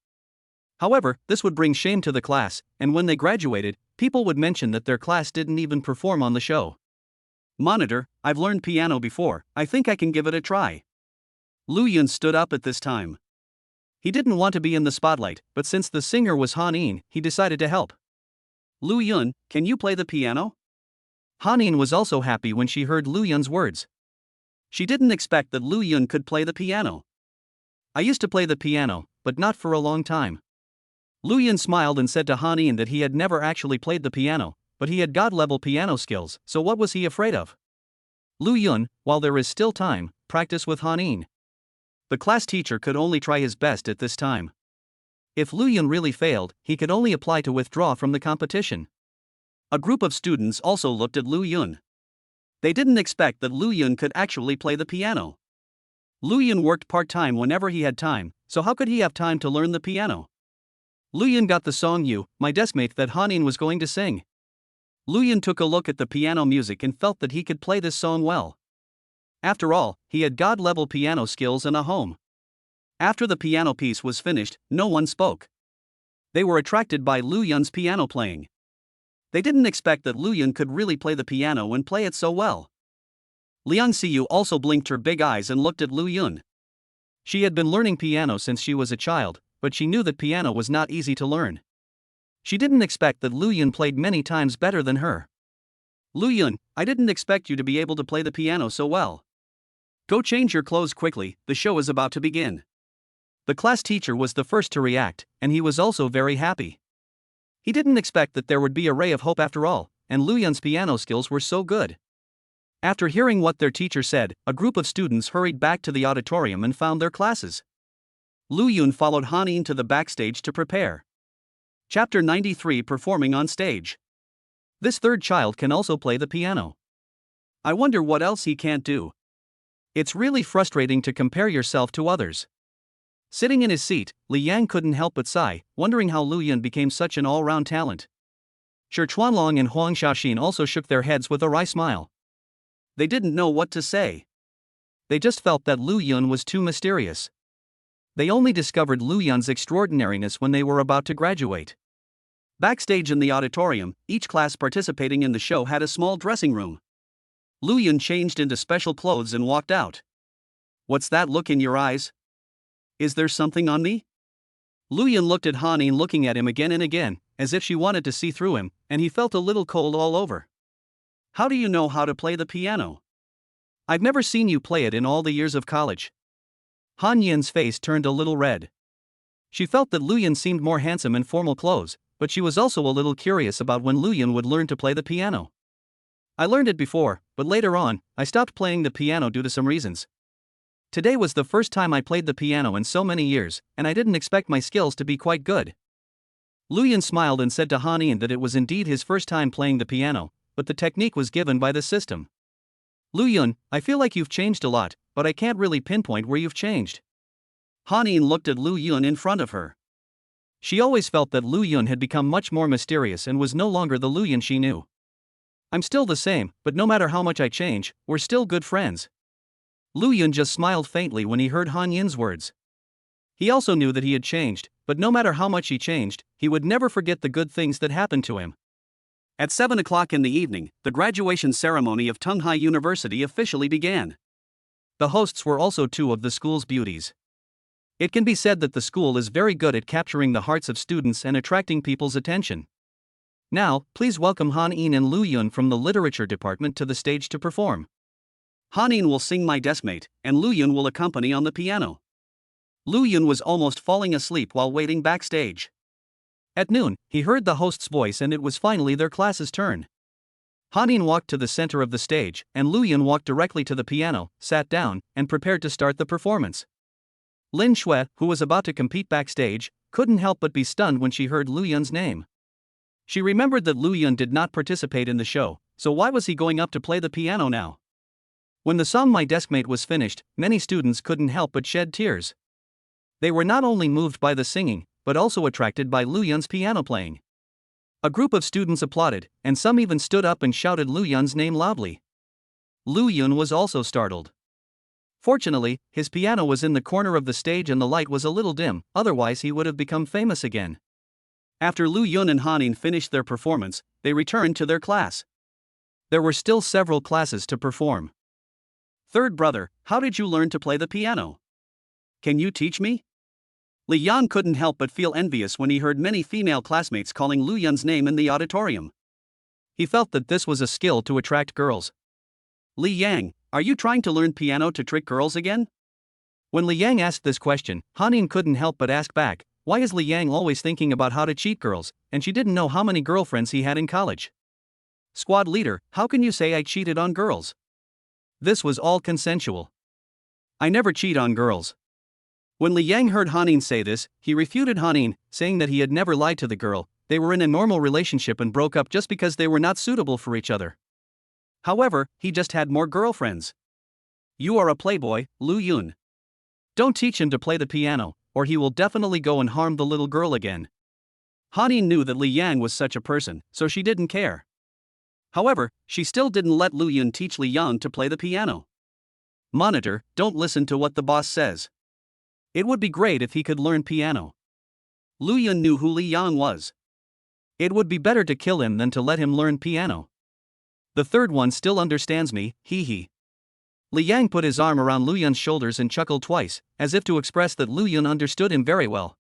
However, this would bring shame to the class, and when they graduated, people would mention that their class didn't even perform on the show.
Monitor, I've learned piano before, I think I can give it a try. Lu Yun stood up at this time.
He didn't want to be in the spotlight, but since the singer was Hanin, he decided to help.
Lu Yun, can you play the piano?
Hanin was also happy when she heard Lu Yun's words.
She didn't expect that Lu Yun could play the piano.
I used to play the piano, but not for a long time. Lu Yun smiled and said to Hanin that he had never actually played the piano, but he had God-level piano skills, so what was he afraid of? Lu Yun, while there is still time, practice with Hanin.
The class teacher could only try his best at this time.
If Lu Yun really failed, he could only apply to withdraw from the competition.
A group of students also looked at Lu Yun. They didn't expect that Lu Yun could actually play the piano. Lu Yun worked part-time whenever he had time, so how could he have time to learn the piano?
Lu Yun got the song You, My Deskmate that Hanin was going to sing.
Lu Yun took a look at the piano music and felt that he could play this song well. After all, he had God-level piano skills and a home. After the piano piece was finished, no one spoke. They were attracted by Lu Yun's piano playing. They didn't expect that Lu Yun could really play the piano and play it so well. Liang Xiyu also blinked her big eyes and looked at Lu Yun. She had been learning piano since she was a child, but she knew that piano was not easy to learn. She didn't expect that Lu Yun played many times better than her. Lu Yun, I didn't expect you to be able to play the piano so well. Go change your clothes quickly, the show is about to begin. The class teacher was the first to react, and he was also very happy. He didn't expect that there would be a ray of hope after all, and Lu Yun's piano skills were so good. After hearing what their teacher said, a group of students hurried back to the auditorium and found their classes. Lu Yun followed Han Yin to the backstage to prepare. Chapter 93 Performing on Stage. This third child can also play the piano. I wonder what else he can't do. It's really frustrating to compare yourself to others. Sitting in his seat, Li Yang couldn't help but sigh, wondering how Lu Yun became such an all-round talent. Shi Chuanlong and Huang Xiaoxin also shook their heads with a wry smile. They didn't know what to say. They just felt that Lu Yun was too mysterious. They only discovered Lu Yun's extraordinariness when they were about to graduate. Backstage in the auditorium, each class participating in the show had a small dressing room. Lu Yun changed into special clothes and walked out. What's that look in your eyes? Is there something on me? Lu Yun looked at Han Yin looking at him again and again, as if she wanted to see through him, and he felt a little cold all over. How do you know how to play the piano? I've never seen you play it in all the years of college. Han Yin's face turned a little red. She felt that Lu Yun seemed more handsome in formal clothes, but she was also a little curious about when Lu Yun would learn to play the piano. I learned it before, but later on, I stopped playing the piano due to some reasons. Today was the first time I played the piano in so many years, and I didn't expect my skills to be quite good. Lu Yun smiled and said to Han Yin that it was indeed his first time playing the piano, but the technique was given by the system. Lu Yun, I feel like you've changed a lot, but I can't really pinpoint where you've changed. Han Yin looked at Lu Yun in front of her. She always felt that Lu Yun had become much more mysterious and was no longer the Lu Yun she knew. I'm still the same, but no matter how much I change, we're still good friends. Lu Yun just smiled faintly when he heard Han Yin's words. He also knew that he had changed, but no matter how much he changed, he would never forget the good things that happened to him. At 7 o'clock in the evening, the graduation ceremony of Tunghai University officially began. The hosts were also two of the school's beauties. It can be said that the school is very good at capturing the hearts of students and attracting people's attention. Now, please welcome Han Yin and Lu Yun from the literature department to the stage to perform. Han Yin will sing My Deskmate, and Lu Yun will accompany on the piano. Lu Yun was almost falling asleep while waiting backstage. At noon, he heard the host's voice and it was finally their class's turn. Han Yin walked to the center of the stage, and Lu Yun walked directly to the piano, sat down, and prepared to start the performance. Lin Shui, who was about to compete backstage, couldn't help but be stunned when she heard Lu Yun's name. She remembered that Lu Yun did not participate in the show, so why was he going up to play the piano now? When the song My Deskmate was finished, many students couldn't help but shed tears. They were not only moved by the singing, but also attracted by Lu Yun's piano playing. A group of students applauded, and some even stood up and shouted Lu Yun's name loudly. Lu Yun was also startled. Fortunately, his piano was in the corner of the stage and the light was a little dim, otherwise he would have become famous again. After Lu Yun and Han Yin finished their performance, they returned to their class. There were still several classes to perform. Third brother, how did you learn to play the piano? Can you teach me? Li Yan couldn't help but feel envious when he heard many female classmates calling Lu Yun's name in the auditorium. He felt that this was a skill to attract girls. Li Yang, are you trying to learn piano to trick girls again? When Li Yang asked this question, Han Yin couldn't help but ask back, why is Li Yang always thinking about how to cheat girls, and she didn't know how many girlfriends he had in college. Squad leader, how can you say I cheated on girls? This was all consensual. I never cheat on girls. When Li Yang heard Han Yin say this, he refuted Han Yin, saying that he had never lied to the girl, they were in a normal relationship and broke up just because they were not suitable for each other. However, he just had more girlfriends. You are a playboy, Lu Yun. Don't teach him to play the piano, or he will definitely go and harm the little girl again. Han Yin knew that Li Yang was such a person, so she didn't care. However, she still didn't let Lu Yun teach Li Yang to play the piano. Monitor, don't listen to what the boss says. It would be great if he could learn piano. Lu Yun knew who Li Yang was.
It would be better to kill him than to let him learn piano. The third one still understands me, hee hee. Li Yang put his arm around Lu Yun's shoulders and chuckled twice, as if to express that Lu Yun understood him very well.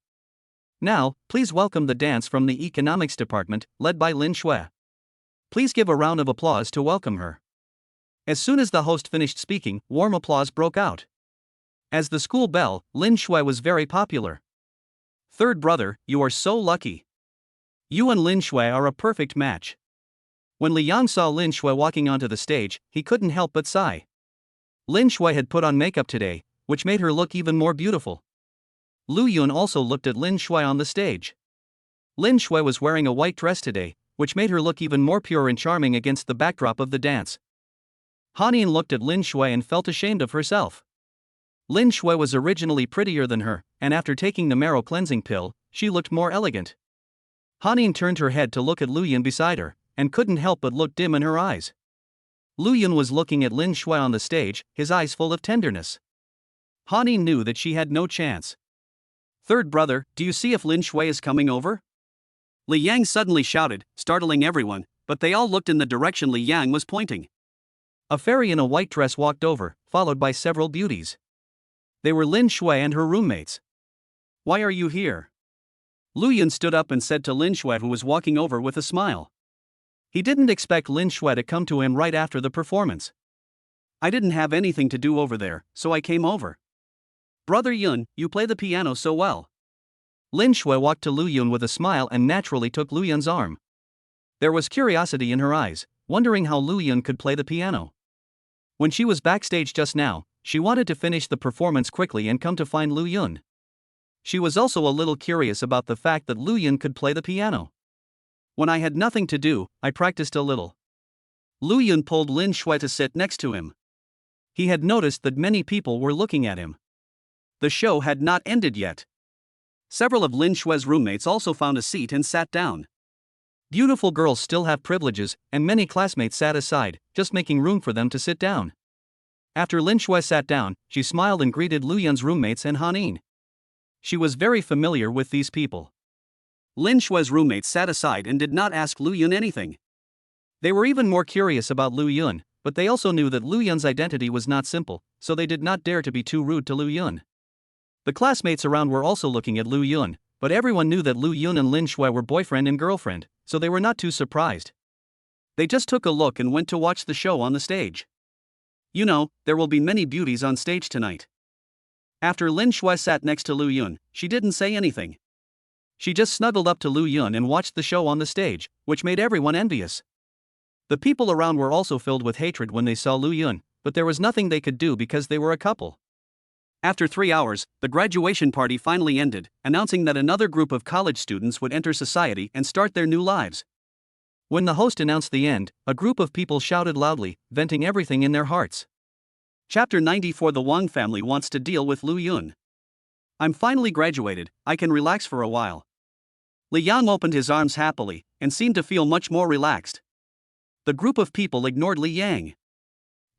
Now, please welcome the dance from the economics department, led by Lin Shui. Please give a round of applause to welcome her. As soon as the host finished speaking, warm applause broke out. As the school belle, Lin Shui was very popular. Third brother, you are so lucky. You and Lin Shui are a perfect match. When Li Yang saw Lin Shui walking onto the stage, he couldn't help but sigh. Lin Shui had put on makeup today, which made her look even more beautiful. Lu Yun also looked at Lin Shui on the stage. Lin Shui was wearing a white dress today, which made her look even more pure and charming against the backdrop of the dance. Hanin looked at Lin Shui and felt ashamed of herself. Lin Shui was originally prettier than her, and after taking the marrow cleansing pill, she looked more elegant. Hanin turned her head to look at Lu Yun beside her, and couldn't help but look dim in her eyes. Lu Yun was looking at Lin Shui on the stage, his eyes full of tenderness. Hanin knew that she had no chance. Third brother, do you see if Lin Shui is coming over? Li Yang suddenly shouted, startling everyone, but they all looked in the direction Li Yang was pointing. A fairy in a white dress walked over, followed by several beauties. They were Lin Shui and her roommates. Why are you here? Lu Yun stood up and said to Lin Shui, who was walking over, with a smile. He didn't expect Lin Shui to come to him right after the performance. I didn't have anything to do over there, so I came over. Brother Yun, you play the piano so well. Lin Shui walked to Lu Yun with a smile and naturally took Lu Yun's arm. There was curiosity in her eyes, wondering how Lu Yun could play the piano. When she was backstage just now, she wanted to finish the performance quickly and come to find Lu Yun. She was also a little curious about the fact that Lu Yun could play the piano. When I had nothing to do, I practiced a little. Lu Yun pulled Lin Shui to sit next to him. He had noticed that many people were looking at him. The show had not ended yet. Several of Lin Shui's roommates also found a seat and sat down. Beautiful girls still have privileges, and many classmates sat aside, just making room for them to sit down. After Lin Shui sat down, she smiled and greeted Lu Yun's roommates and Hanin. She was very familiar with these people. Lin Shui's roommates sat aside and did not ask Lu Yun anything. They were even more curious about Lu Yun, but they also knew that Lu Yun's identity was not simple, so they did not dare to be too rude to Lu Yun. The classmates around were also looking at Lu Yun, but everyone knew that Lu Yun and Lin Shui were boyfriend and girlfriend, so they were not too surprised. They just took a look and went to watch the show on the stage. You know, there will be many beauties on stage tonight. After Lin Shui sat next to Lu Yun, she didn't say anything. She just snuggled up to Lu Yun and watched the show on the stage, which made everyone envious. The people around were also filled with hatred when they saw Lu Yun, but there was nothing they could do because they were a couple. After 3 hours, the graduation party finally ended, announcing that another group of college students would enter society and start their new lives. When the host announced the end, a group of people shouted loudly, venting everything in their hearts. Chapter 94. The Wang family wants to deal with Lu Yun. I'm finally graduated, I can relax for a while. Li Yang opened his arms happily, and seemed to feel much more relaxed. The group of people ignored Li Yang.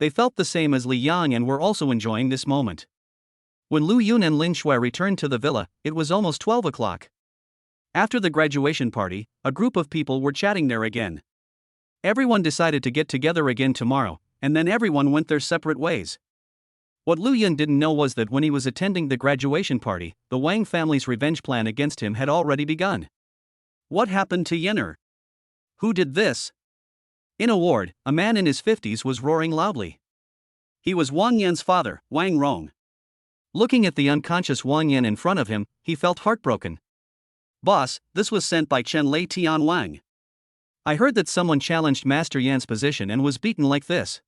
They felt the same as Li Yang and were also enjoying this moment. When Lu Yun and Lin Shui returned to the villa, it was almost 12 o'clock. After the graduation party, a group of people were chatting there again. Everyone decided to get together again tomorrow, and then everyone went their separate ways. What Lu Yun didn't know was that when he was attending the graduation party, the Wang family's revenge plan against him had already begun. What happened to Yenner? Who did this? In a ward, a man in his 50s was roaring loudly. He was Wang Yan's father, Wang Rong. Looking at the unconscious Wang Yan in front of him, he felt heartbroken. Boss, this was sent by Chen Lei Tian Wang. I heard that someone challenged Master Yan's position and was beaten like this.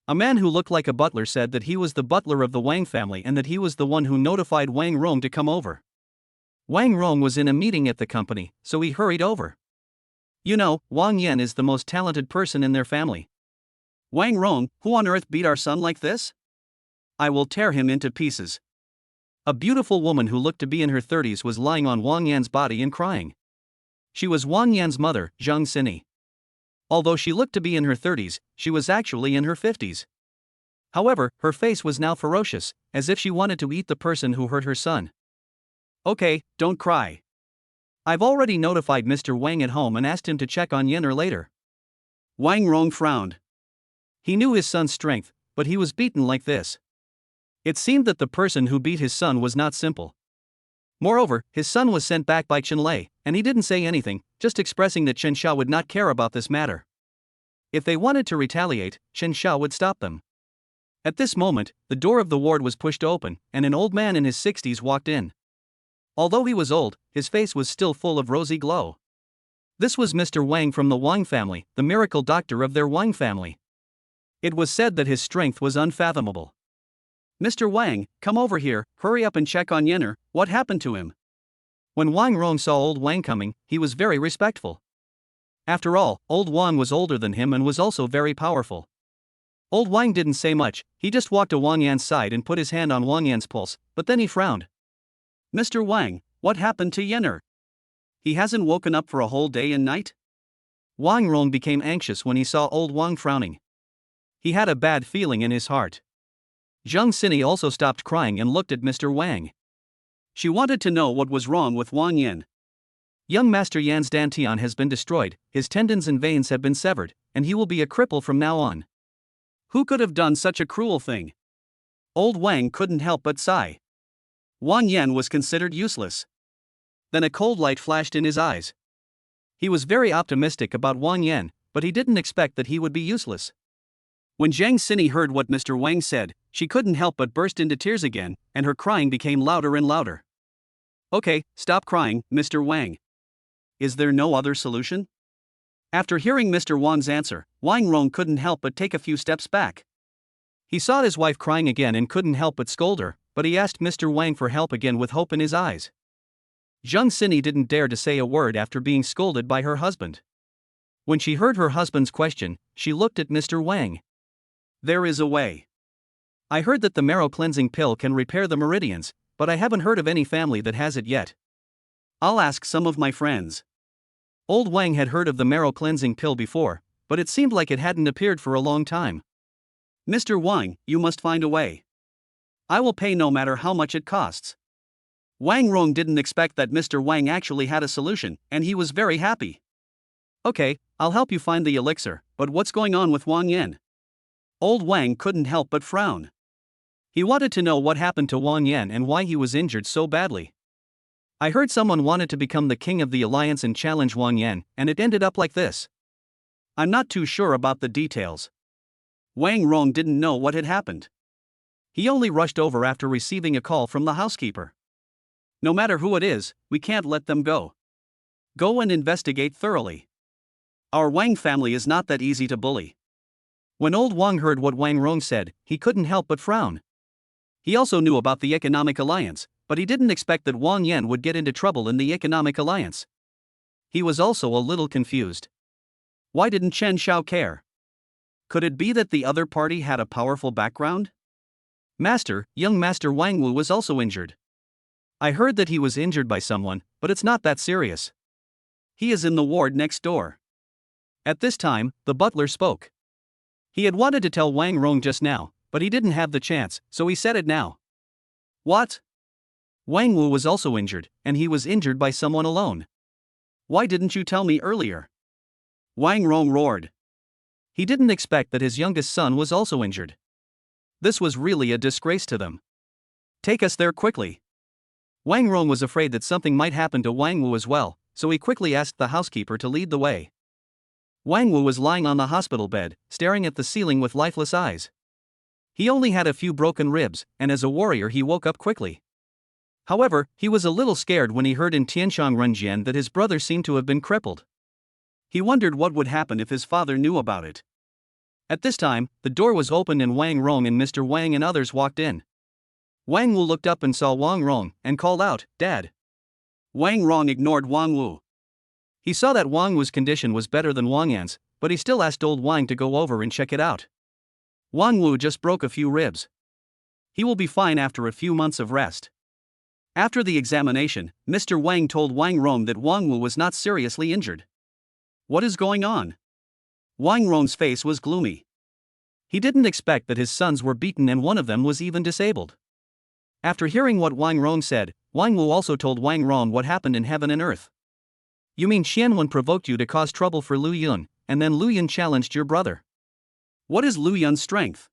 A man who looked like a butler said that he was the butler of the Wang family and that he was the one who notified Wang Rong to come over. Wang Rong was in a meeting at the company, so he hurried over. You know, Wang Yan is the most talented person in their family. Wang Rong, who on earth beat our son like this? I will tear him into pieces. A beautiful woman who looked to be in her 30s was lying on Wang Yan's body and crying. She was Wang Yan's mother, Zhang Xini. Although she looked to be in her 30s, she was actually in her 50s. However, her face was now ferocious, as if she wanted to eat the person who hurt her son. Okay, don't cry. I've already notified Mr. Wang at home and asked him to check on Yenner later.
Wang Rong frowned.
He knew his son's strength, but he was beaten like this. It seemed that the person who beat his son was not simple. Moreover, his son was sent back by Chen Lei, and he didn't say anything, just expressing that Chen Xiao would not care about this matter. If they wanted to retaliate, Chen Xiao would stop them. At this moment, the door of the ward was pushed open, and an old man in his 60s walked in. Although he was old, his face was still full of rosy glow. This was Mr. Wang from the Wang family, the miracle doctor of their Wang family. It was said that his strength was unfathomable.
Mr. Wang, come over here, hurry up and check on Yenner, what happened to him?
When Wang Rong saw old Wang coming, he was very respectful. After all, old Wang was older than him and was also very powerful. Old Wang didn't say much, he just walked to Wang Yan's side and put his hand on Wang Yan's pulse, but then he frowned.
Mr. Wang, what happened to Yenner? He hasn't woken up for a whole day and night?
Wang Rong became anxious when he saw old Wang frowning. He had a bad feeling in his heart. Zhang Xinyi also stopped crying and looked at Mr. Wang.
She wanted to know what was wrong with Wang Yan.
Young Master Yan's dantian has been destroyed, his tendons and veins have been severed, and he will be a cripple from now on.
Who could have done such a cruel thing? Old Wang couldn't help but sigh. Wang Yan was considered useless. Then a cold light flashed in his eyes. He was very optimistic about Wang Yan, but he didn't expect that he would be useless. When Zhang Xinyi heard what Mr. Wang said, she couldn't help but burst into tears again, and her crying became louder and louder. Okay, stop crying, Mr. Wang. Is there no other solution? After hearing Mr. Wang's answer, Wang Rong couldn't help but take a few steps back. He saw his wife crying again and couldn't help but scold her, but he asked Mr. Wang for help again with hope in his eyes. Zhang Xinyi didn't dare to say a word after being scolded by her husband. When she heard her husband's question, she looked at Mr. Wang. There is a way.
I heard that the marrow cleansing pill can repair the meridians, but I haven't heard of any family that has it yet.
I'll ask some of my friends.
Old Wang had heard of the marrow cleansing pill before, but it seemed like it hadn't appeared for a long time.
Mr. Wang, you must find a way. I will pay no matter how much it costs. Wang Rong didn't expect that Mr. Wang actually had a solution, and he was very happy. Okay, I'll help you find the elixir, but what's going on with Wang Yan? Old Wang couldn't help but frown. He wanted to know what happened to Wang Yan and why he was injured so badly. I heard someone wanted to become the king of the alliance and challenge Wang Yan, and it ended up like this. I'm not too sure about the details. Wang Rong didn't know what had happened. He only rushed over after receiving a call from the housekeeper. No matter who it is, we can't let them go. Go and investigate thoroughly. Our Wang family is not that easy to bully.
When old Wang heard what Wang Rong said, he couldn't help but frown.
He also knew about the economic alliance, but he didn't expect that Wang Yan would get into trouble in the economic alliance. He was also a little confused. Why didn't Chen Xiao care? Could it be that the other party had a powerful background?
Young Master Wang Wu was also injured. I heard that he was injured by someone, but it's not that serious.
He is in the ward next door.
At this time, the butler spoke. He had wanted to tell Wang Rong just now, but he didn't have the chance, so he said it now.
What?
Wang Wu was also injured, and he was injured by someone alone.
Why didn't you tell me earlier? Wang Rong roared.
He didn't expect that his youngest son was also injured. This was really a disgrace to them.
Take us there quickly.
Wang Rong was afraid that something might happen to Wang Wu as well, so he quickly asked the housekeeper to lead the way. Wang Wu was lying on the hospital bed, staring at the ceiling with lifeless eyes. He only had a few broken ribs, and as a warrior he woke up quickly. However, he was a little scared when he heard in Tianshang Renjian that his brother seemed to have been crippled.
He wondered what would happen if his father knew about it.
At this time, the door was opened and Wang Rong and Mr. Wang and others walked in. Wang Wu looked up and saw Wang Rong, and called out, "Dad."
Wang Rong ignored Wang Wu.
He saw that Wang Wu's condition was better than Wang Yan's, but he still asked old Wang to go over and check it out.
Wang Wu just broke a few ribs. He will be fine after a few months of rest. After the examination, Mr. Wang told Wang Rong that Wang Wu was not seriously injured. What is going on? Wang Rong's face was gloomy. He didn't expect that his sons were beaten and one of them was even disabled. After hearing what Wang Rong said, Wang Wu also told Wang Rong what happened in heaven and earth.
You mean Xianwen provoked you to cause trouble for Lu Yun, and then Lu Yun challenged your brother?
What is Lu Yun's strength?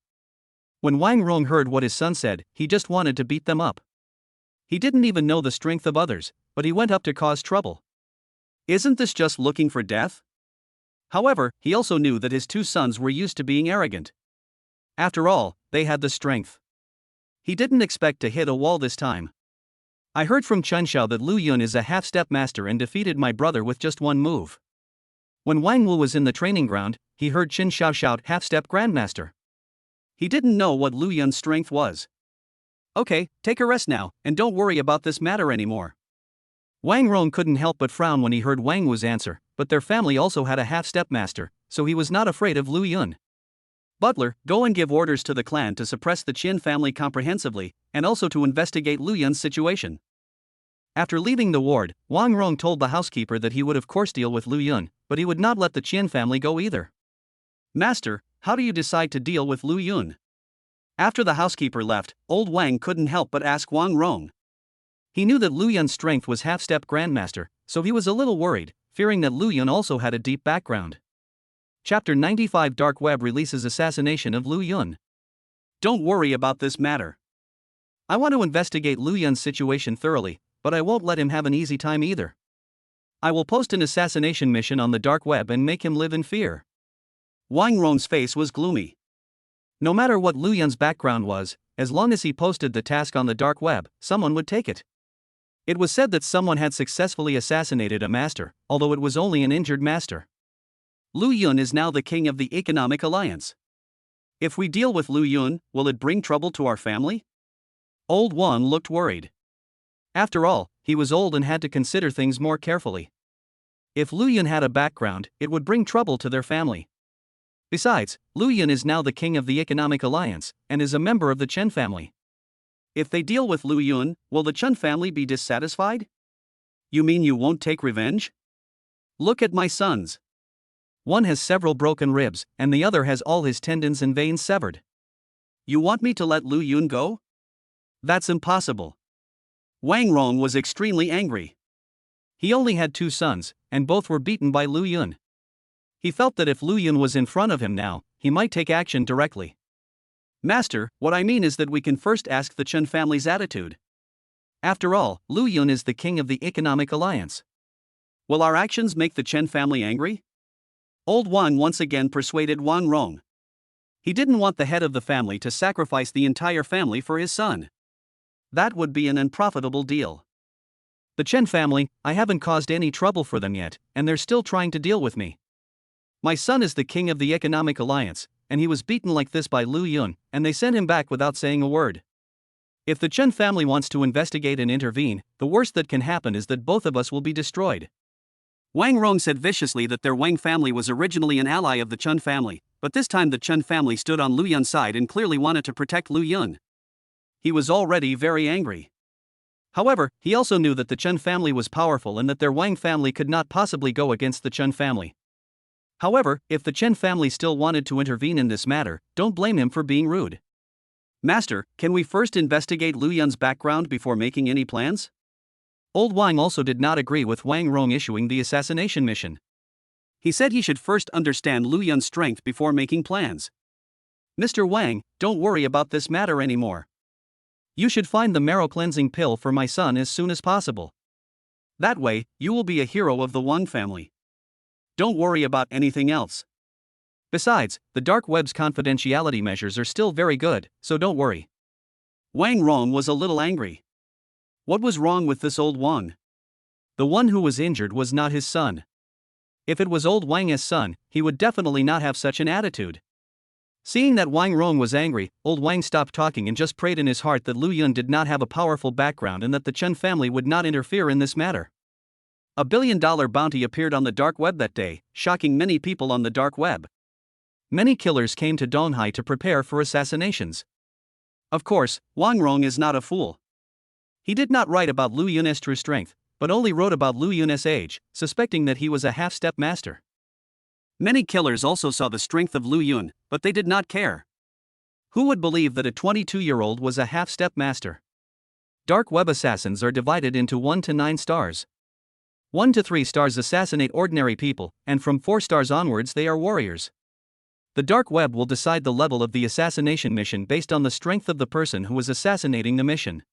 When Wang Rong heard what his son said, he just wanted to beat them up. He didn't even know the strength of others, but he went up to cause trouble.
Isn't this just looking for death? However, he also knew that his two sons were used to being arrogant. After all, they had the strength. He didn't expect to hit a wall this time. I heard from Chen Xiao that Lu Yun is a half-step master and defeated my brother with just one move. When Wang Wu was in the training ground, he heard Chen Xiao shout half-step grandmaster. He didn't know what Lu Yun's strength was. Okay, take a rest now, and don't worry about this matter anymore.
Wang Rong couldn't help but frown when he heard Wang Wu's answer, but their family also had a half-step master, so he was not afraid of Lu Yun.
Butler, go and give orders to the clan to suppress the Qin family comprehensively, and also to investigate Lu Yun's situation.
After leaving the ward, Wang Rong told the housekeeper that he would of course deal with Lu Yun, but he would not let the Qin family go either.
Master, how do you decide to deal with Lu Yun? After the housekeeper left, old Wang couldn't help but ask Wang Rong.
He knew that Lu Yun's strength was half-step grandmaster, so he was a little worried, fearing that Lu Yun also had a deep background. Chapter 95 Dark Web releases Assassination of Lu Yun.
Don't worry about this matter.
I want to investigate Lu Yun's situation thoroughly, but I won't let him have an easy time either. I will post an assassination mission on the dark web and make him live in fear.
Wang Rong's face was gloomy.
No matter what Lu Yun's background was, as long as he posted the task on the dark web, someone would take it. It was said that someone had successfully assassinated a master, although it was only an injured master.
Lu Yun is now the king of the Economic Alliance. If we deal with Lu Yun, will it bring trouble to our family?
Old Wan looked worried. After all, he was old and had to consider things more carefully. If Lu Yun had a background, it would bring trouble to their family. Besides, Lu Yun is now the king of the Economic Alliance, and is a member of the Chen family.
If they deal with Lu Yun, will the Chen family be dissatisfied? You mean you won't take revenge? Look at my sons.
One has several broken ribs, and the other has all his tendons and veins severed.
You want me to let Lu Yun go? That's impossible. Wang Rong was extremely angry.
He only had two sons, and both were beaten by Lu Yun. He felt that if Lu Yun was in front of him now, he might take action directly.
Master, what I mean is that we can first ask the Chen family's attitude.
After all, Lu Yun is the king of the Economic Alliance.
Will our actions make the Chen family angry? Old Wang once again persuaded Wang Rong. He didn't want the head of the family to sacrifice the entire family for his son. That would be an unprofitable deal.
The Chen family, I haven't caused any trouble for them yet, and they're still trying to deal with me. My son is the king of the Economic Alliance, and he was beaten like this by Lu Yun, and they sent him back without saying a word. If the Chen family wants to investigate and intervene, the worst that can happen is that both of us will be destroyed.
Wang Rong said viciously that their Wang family was originally an ally of the Chen family, but this time the Chen family stood on Lu Yun's side and clearly wanted to protect Lu Yun. He was already very angry. However, he also knew that the Chen family was powerful and that their Wang family could not possibly go against the Chen family. However, if the Chen family still wanted to intervene in this matter, don't blame him for being rude. Master, can we first investigate Lu Yun's background before making any plans?
Old Wang also did not agree with Wang Rong issuing the assassination mission.
He said he should first understand Lu Yun's strength before making plans. Mr. Wang, don't worry about this matter anymore.
You should find the marrow cleansing pill for my son as soon as possible.
That way, you will be a hero of the Wang family. Don't worry about anything else.
Besides, the dark web's confidentiality measures are still very good, so don't worry.
Wang Rong was a little angry. What was wrong with this old Wang?
The one who was injured was not his son. If it was old Wang's son, he would definitely not have such an attitude. Seeing that Wang Rong was angry, old Wang stopped talking and just prayed in his heart that Lu Yun did not have a powerful background and that the Chen family would not interfere in this matter.
$1 billion bounty appeared on the dark web that day, shocking many people on the dark web.
Many killers came to Donghai to prepare for assassinations.
Of course, Wang Rong is not a fool. He did not write about Lu Yun's true strength, but only wrote about Lu Yun's age, suspecting that he was a half-step master. Many killers also saw the strength of Lu Yun, but they did not care. Who would believe that a 22-year-old was a half-step master? Dark web assassins are divided into 1 to 9 stars.
1 to 3 stars assassinate ordinary people, and from 4 stars onwards they are warriors. The dark web will decide the level of the assassination mission based on the strength of the person who is assassinating the mission.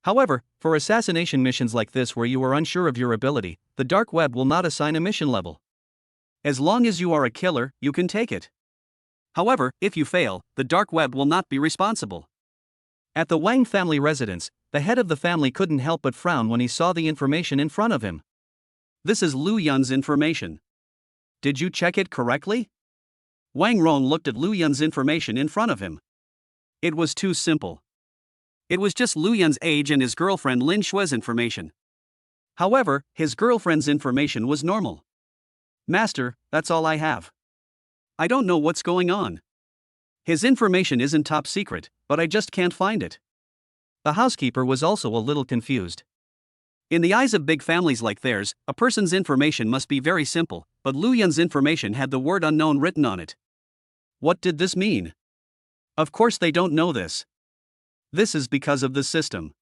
However, for assassination missions like this where you are unsure of your ability, the dark web will not assign a mission level.
As long as you are a killer, you can take it. However, if you fail, the dark web will not be responsible.
At the Wang family residence, the head of the family couldn't help but frown when he saw the information in front of him.
This is Lu Yun's information. Did you check it correctly? Wang Rong looked at Lu Yun's information in front of him. It was too simple. It was just Lu Yun's age and his girlfriend Lin Shui's information. However, his girlfriend's information was normal. Master, that's all I have. I don't know what's going on. His information isn't top secret, but I just can't find it.
The housekeeper was also a little confused.
In the eyes of big families like theirs, a person's information must be very simple, but Lu Yun's information had the word unknown written on it. What did this mean? Of course they don't know this. This is because of the system.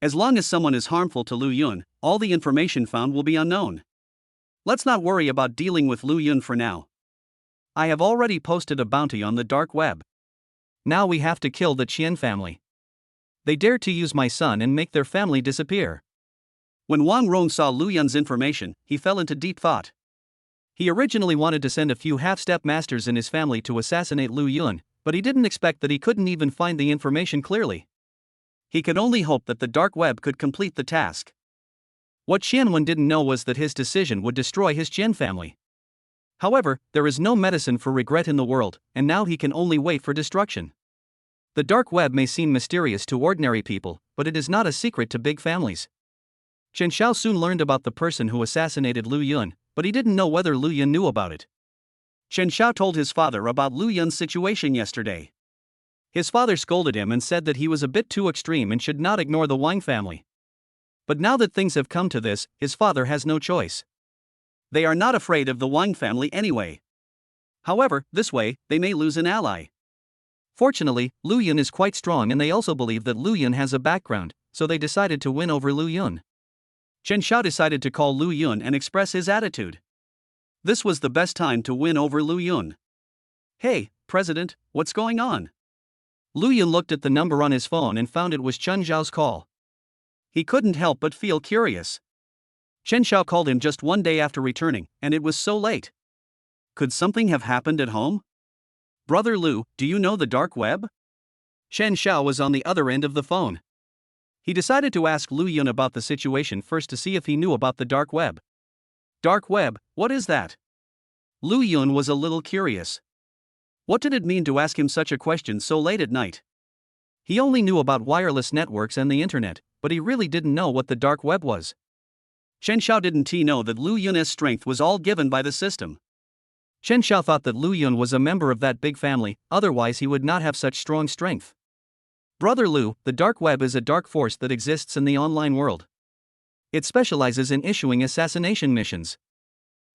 As long as someone is harmful to Lu Yun, all the information found will be unknown. Let's not worry about dealing with Lu Yun for now. I have already posted a bounty on the dark web.
Now we have to kill the Chen family. They dared to use my son and make their family disappear.
When Wang Rong saw Lu Yun's information, he fell into deep thought.
He originally wanted to send a few half-step masters in his family to assassinate Lu Yun, but he didn't expect that he couldn't even find the information clearly.
He could only hope that the dark web could complete the task.
What Qianwen didn't know was that his decision would destroy his Chen family. However, there is no medicine for regret in the world, and now he can only wait for destruction. The dark web may seem mysterious to ordinary people, but it is not a secret to big families. Chen Xiao soon learned about the person who assassinated Lu Yun, but he didn't know whether Lu Yun knew about it.
Chen Xiao told his father about Lu Yun's situation yesterday. His father scolded him and said that he was a bit too extreme and should not ignore the Wang family. But now that things have come to this, his father has no choice. They are not afraid of the Wang family anyway. However, this way, they may lose an ally.
Fortunately, Lu Yun is quite strong and they also believe that Lu Yun has a background, so they decided to win over Lu Yun.
Chen Xiao decided to call Lu Yun and express his attitude. This was the best time to win over Lu Yun. Hey, President, what's going on?
Lu Yun looked at the number on his phone and found it was Chen Xiao's call.
He couldn't help but feel curious. Chen Xiao called him just one day after returning, and it was so late. Could something have happened at home? Brother Lu, do you know the dark web? Chen Xiao was on the other end of the phone. He decided to ask Lu Yun about the situation first to see if he knew about the dark web. Dark web, what is that? Lu Yun was a little curious. What did it mean to ask him such a question so late at night?
He only knew about wireless networks and the internet, but he really didn't know what the dark web was.
Chen Xiao didn't know that Lu Yun's strength was all given by the system.
Chen Xiao thought that Lu Yun was a member of that big family, otherwise he would not have such strong strength.
Brother Lu, the dark web is a dark force that exists in the online world.
It specializes in issuing assassination missions.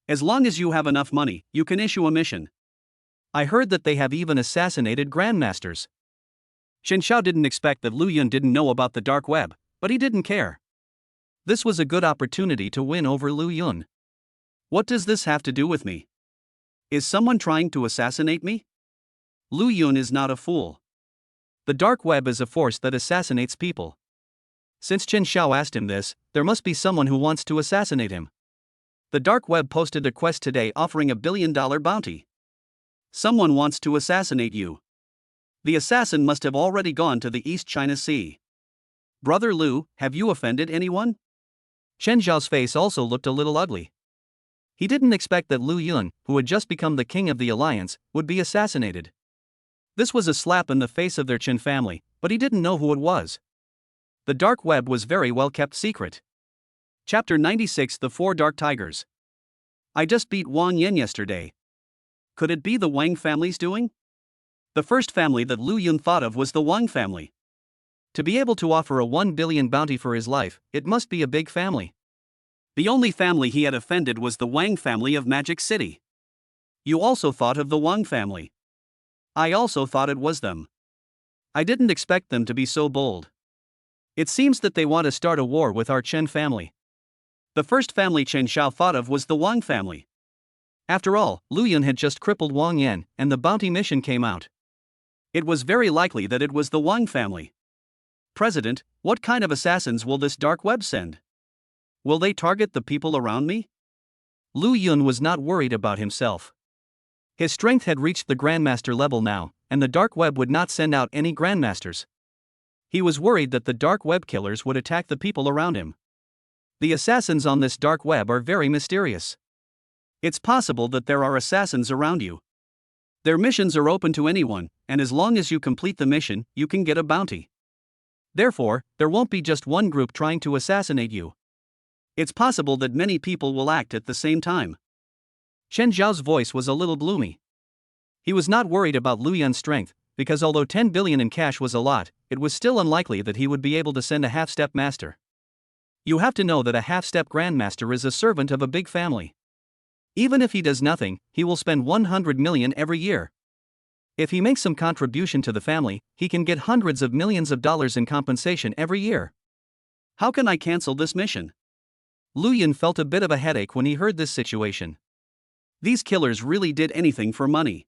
As long as you have enough money, you can issue a mission.
I heard that they have even assassinated grandmasters.
Chen Xiao didn't expect that Lu Yun didn't know about the dark web, but he didn't care.
This was a good opportunity to win over Lu Yun.
What does this have to do with me? Is someone trying to assassinate me? Lu Yun is not a fool.
The dark web is a force that assassinates people. Since Chen Xiao asked him this, there must be someone who wants to assassinate him.
The dark web posted a quest today offering $1 billion bounty. Someone wants to assassinate you. The assassin must have already gone to the East China Sea. Brother Lu, have you offended anyone?
Chen Xiao's face also looked a little ugly. He didn't expect that Lu Yun, who had just become the king of the alliance, would be assassinated.
This was a slap in the face of their Chen family, but he didn't know who it was. The dark web was very well kept secret. Chapter 96: The Four Dark Tigers. I just beat Wang Yan yesterday. Could it be the Wang family's doing? The first family that Lu Yun thought of was the Wang family. To be able to offer a 1 billion bounty for his life, it must be a big family. The only family he had offended was the Wang family of Magic City. You also thought of the Wang family. I also thought it was them. I didn't expect them to be so bold. It seems that they want to start a war with our Chen family. The first family Chen Xiao thought of was the Wang family.
After all, Lu Yun had just crippled Wang Yan, and the bounty mission came out.
It was very likely that it was the Wang family. President, what kind of assassins will this dark web send? Will they target the people around me?
Lu Yun was not worried about himself. His strength had reached the Grandmaster level now, and the dark web would not send out any Grandmasters. He was worried that the dark web killers would attack the people around him. The assassins on this dark web are very mysterious.
It's possible that there are assassins around you. Their missions are open to anyone, and as long as you complete the mission, you can get a bounty.
Therefore, there won't be just one group trying to assassinate you.
It's possible that many people will act at the same time.
Chen Zhao's voice was a little gloomy. He was not worried about Lu Yun's strength, because although 10 billion in cash was a lot, it was still unlikely that he would be able to send a half-step master. You have to know that a half-step grandmaster is a servant of a big family. Even if he does nothing, he will spend 100 million every year. If he makes some contribution to the family, he can get hundreds of millions of dollars in compensation every year.
How can I cancel this mission?
Lu Yun felt a bit of a headache when he heard this situation.
These killers really did anything for money.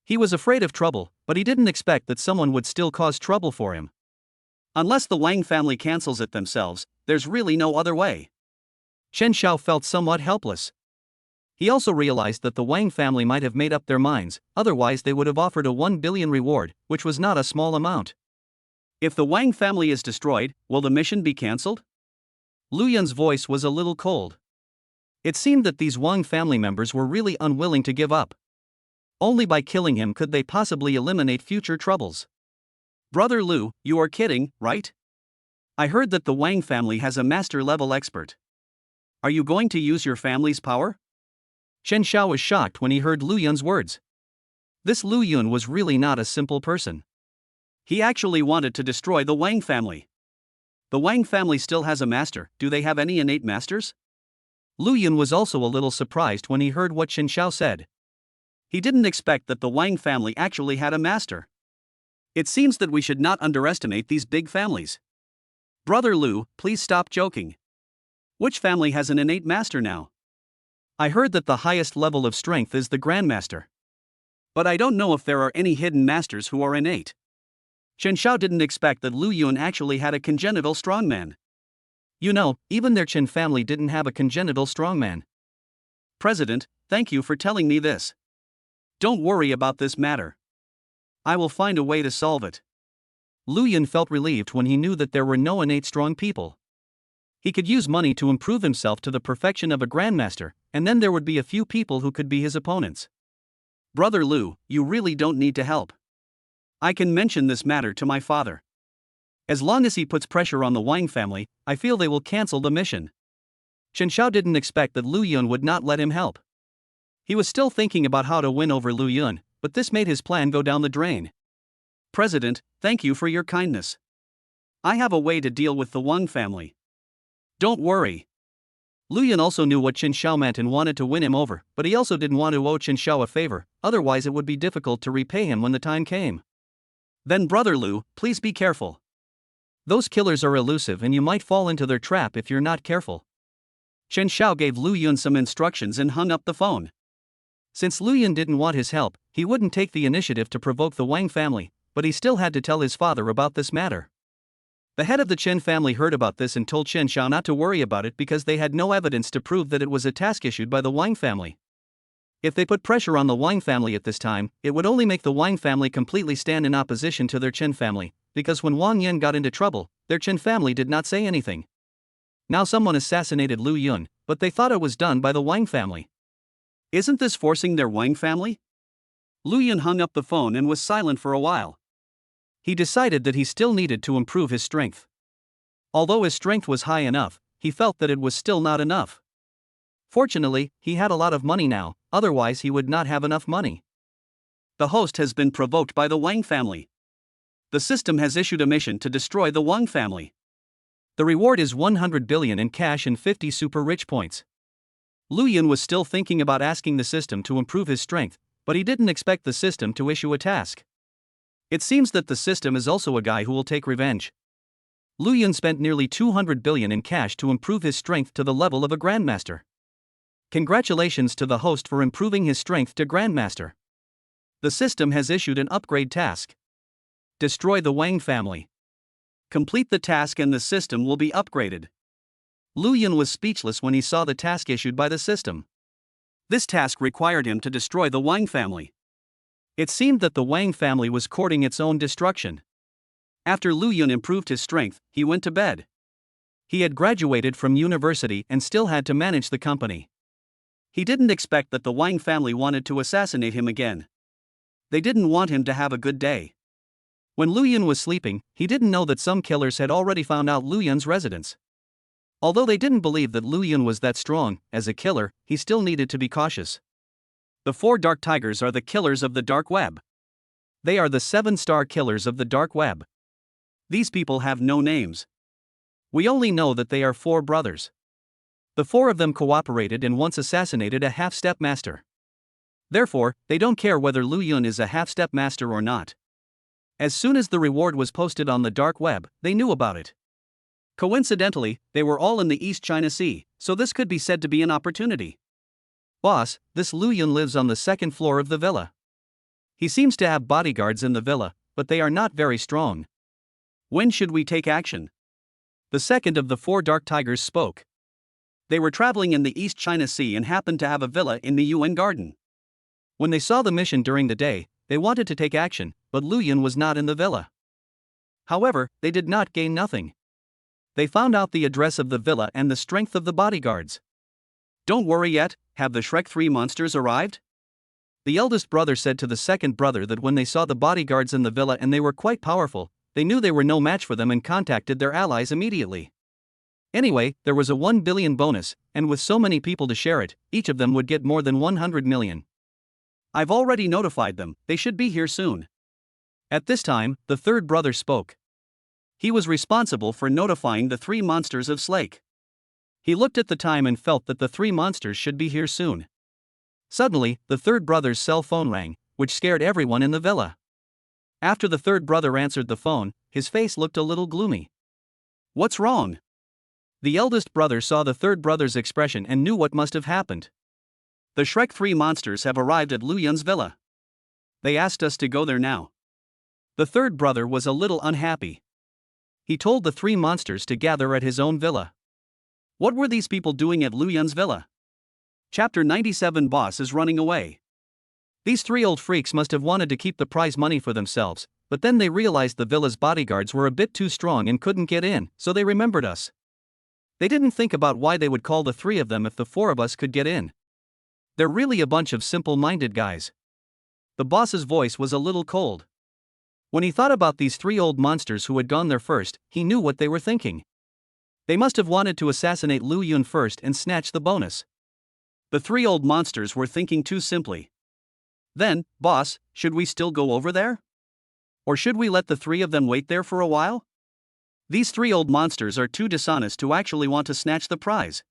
He was afraid of trouble, but he didn't expect that someone would still cause trouble for him.
Unless the Wang family cancels it themselves, there's really no other way.
Chen Xiao felt somewhat helpless. He also realized that the Wang family might have made up their minds, otherwise they would have offered a 1 billion reward, which was not a small amount.
If the Wang family is destroyed, will the mission be cancelled?
Lu Yun's voice was a little cold. It seemed that these Wang family members were really unwilling to give up. Only by killing him could they possibly eliminate future troubles.
Brother Lu, you are kidding, right? I heard that the Wang family has a master-level expert. Are you going to use your family's power?
Chen Xiao was shocked when he heard Lu Yun's words. This Lu Yun was really not a simple person.
He actually wanted to destroy the Wang family. The Wang family still has a master. Do they have any innate masters?
Lu Yun was also a little surprised when he heard what Chen Xiao said.
He didn't expect that the Wang family actually had a master. It seems that we should not underestimate these big families. Brother Lu, please stop joking. Which family has an innate master now?
I heard that the highest level of strength is the Grandmaster.
But I don't know if there are any hidden masters who are innate. Chen Xiao didn't expect that Lu Yun actually had a congenital strongman.
You know, even their Chen family didn't have a congenital strongman.
President, thank you for telling me this. Don't worry about this matter. I will find a way to solve it.
Lu Yun felt relieved when he knew that there were no innate strong people. He could use money to improve himself to the perfection of a grandmaster, and then there would be a few people who could be his opponents.
Brother Lu, you really don't need to help. I can mention this matter to my father. As long as he puts pressure on the Wang family, I feel they will cancel the mission.
Chen Xiao didn't expect that Lu Yun would not let him help. He was still thinking about how to win over Lu Yun, but this made his plan go down the drain.
President, thank you for your kindness. I have a way to deal with the Wang family. Don't worry.
Lu Yun also knew what Chen Xiao meant and wanted to win him over, but he also didn't want to owe Chen Xiao a favor, otherwise it would be difficult to repay him when the time came.
Then Brother Lu, please be careful.
Those killers are elusive and you might fall into their trap if you're not careful.
Chen Xiao gave Lu Yun some instructions and hung up the phone.
Since Lu Yun didn't want his help, he wouldn't take the initiative to provoke the Wang family, but he still had to tell his father about this matter. The head of the Chen family heard about this and told Chen Xiao not to worry about it because they had no evidence to prove that it was a task issued by the Wang family. If they put pressure on the Wang family at this time, it would only make the Wang family completely stand in opposition to their Chen family, because when Wang Yan got into trouble, their Chen family did not say anything. Now someone assassinated Lu Yun, but they thought it was done by the Wang family.
Isn't this forcing their Wang family? Lu Yun hung up the phone and was silent for a while.
He decided that he still needed to improve his strength. Although his strength was high enough, he felt that it was still not enough. Fortunately, he had a lot of money now, otherwise he would not have enough money.
The host has been provoked by the Wang family. The system has issued a mission to destroy the Wang family.
The reward is 100 billion in cash and 50 super rich points. Lu Yun was still thinking about asking the system to improve his strength, but he didn't expect the system to issue a task. It seems that the system is also a guy who will take revenge. Lu Yun spent nearly 200 billion in cash to improve his strength to the level of a grandmaster. Congratulations to the host for improving his strength to grandmaster. The system has issued an upgrade task. Destroy the Wang family.
Complete the task and the system will be upgraded.
Lu Yun was speechless when he saw the task issued by the system.
This task required him to destroy the Wang family.
It seemed that the Wang family was courting its own destruction.
After Lu Yun improved his strength, he went to bed.
He had graduated from university and still had to manage the company.
He didn't expect that the Wang family wanted to assassinate him again. They didn't want him to have a good day.
When Lu Yun was sleeping, he didn't know that some killers had already found out Lu Yun's residence. Although they didn't believe that Lu Yun was that strong, as a killer, he still needed to be cautious.
The 4 dark tigers are the killers of the dark web.
They are the 7-star killers of the dark web.
These people have no names.
We only know that they are 4 brothers. The 4 of them cooperated and once assassinated a half-step master. Therefore, they don't care whether Lu Yun is a half-step master or not. As soon as the reward was posted on the dark web, they knew about it.
Coincidentally, they were all in the East China Sea, so this could be said to be an opportunity.
Boss, this Lu Yun lives on the 2nd floor of the villa. He seems to have bodyguards in the villa, but they are not very strong.
When should we take action?
The second of the 4 dark tigers spoke.
They were traveling in the East China Sea and happened to have a villa in the UN Garden.
When they saw the mission during the day, they wanted to take action, but Lu Yun was not in the villa. However, they did not gain nothing. They found out the address of the villa and the strength of the bodyguards.
Don't worry yet, have the Shrek 3 monsters arrived?
The eldest brother said to the second brother that when they saw the bodyguards in the villa and they were quite powerful, they knew they were no match for them and contacted their allies immediately. Anyway, there was a 1 billion bonus, and with so many people to share it, each of them would get more than 100 million.
I've already notified them, they should be here soon.
At this time, the third brother spoke.
He was responsible for notifying the 3 monsters of Slake.
He looked at the time and felt that the 3 monsters should be here soon. Suddenly, the third brother's cell phone rang, which scared everyone in the villa. After the third brother answered the phone, his face looked a little gloomy.
What's wrong?
The eldest brother saw the third brother's expression and knew what must have happened.
The Shrek 3 monsters have arrived at Lu Yun's villa. They asked us to go there now.
The third brother was a little unhappy. He told the 3 monsters to gather at his own villa.
What were these people doing at Lu Yun's villa? Chapter 97 Boss is running away.
These 3 old freaks must have wanted to keep the prize money for themselves, but then they realized the villa's bodyguards were a bit too strong and couldn't get in, so they remembered us. They didn't think about why they would call the 3 of them if the 4 of us could get in. They're really a bunch of simple-minded guys. The boss's voice was a little cold. When he thought about these 3 old monsters who had gone there first, he knew what they were thinking. They must have wanted to assassinate Lu Yun first and snatch the bonus.
The 3 old monsters were thinking too simply. Then, boss, should we still go over there? Or should we let the 3 of them wait there for a while? These 3 old monsters are too dishonest to actually want to snatch the prize.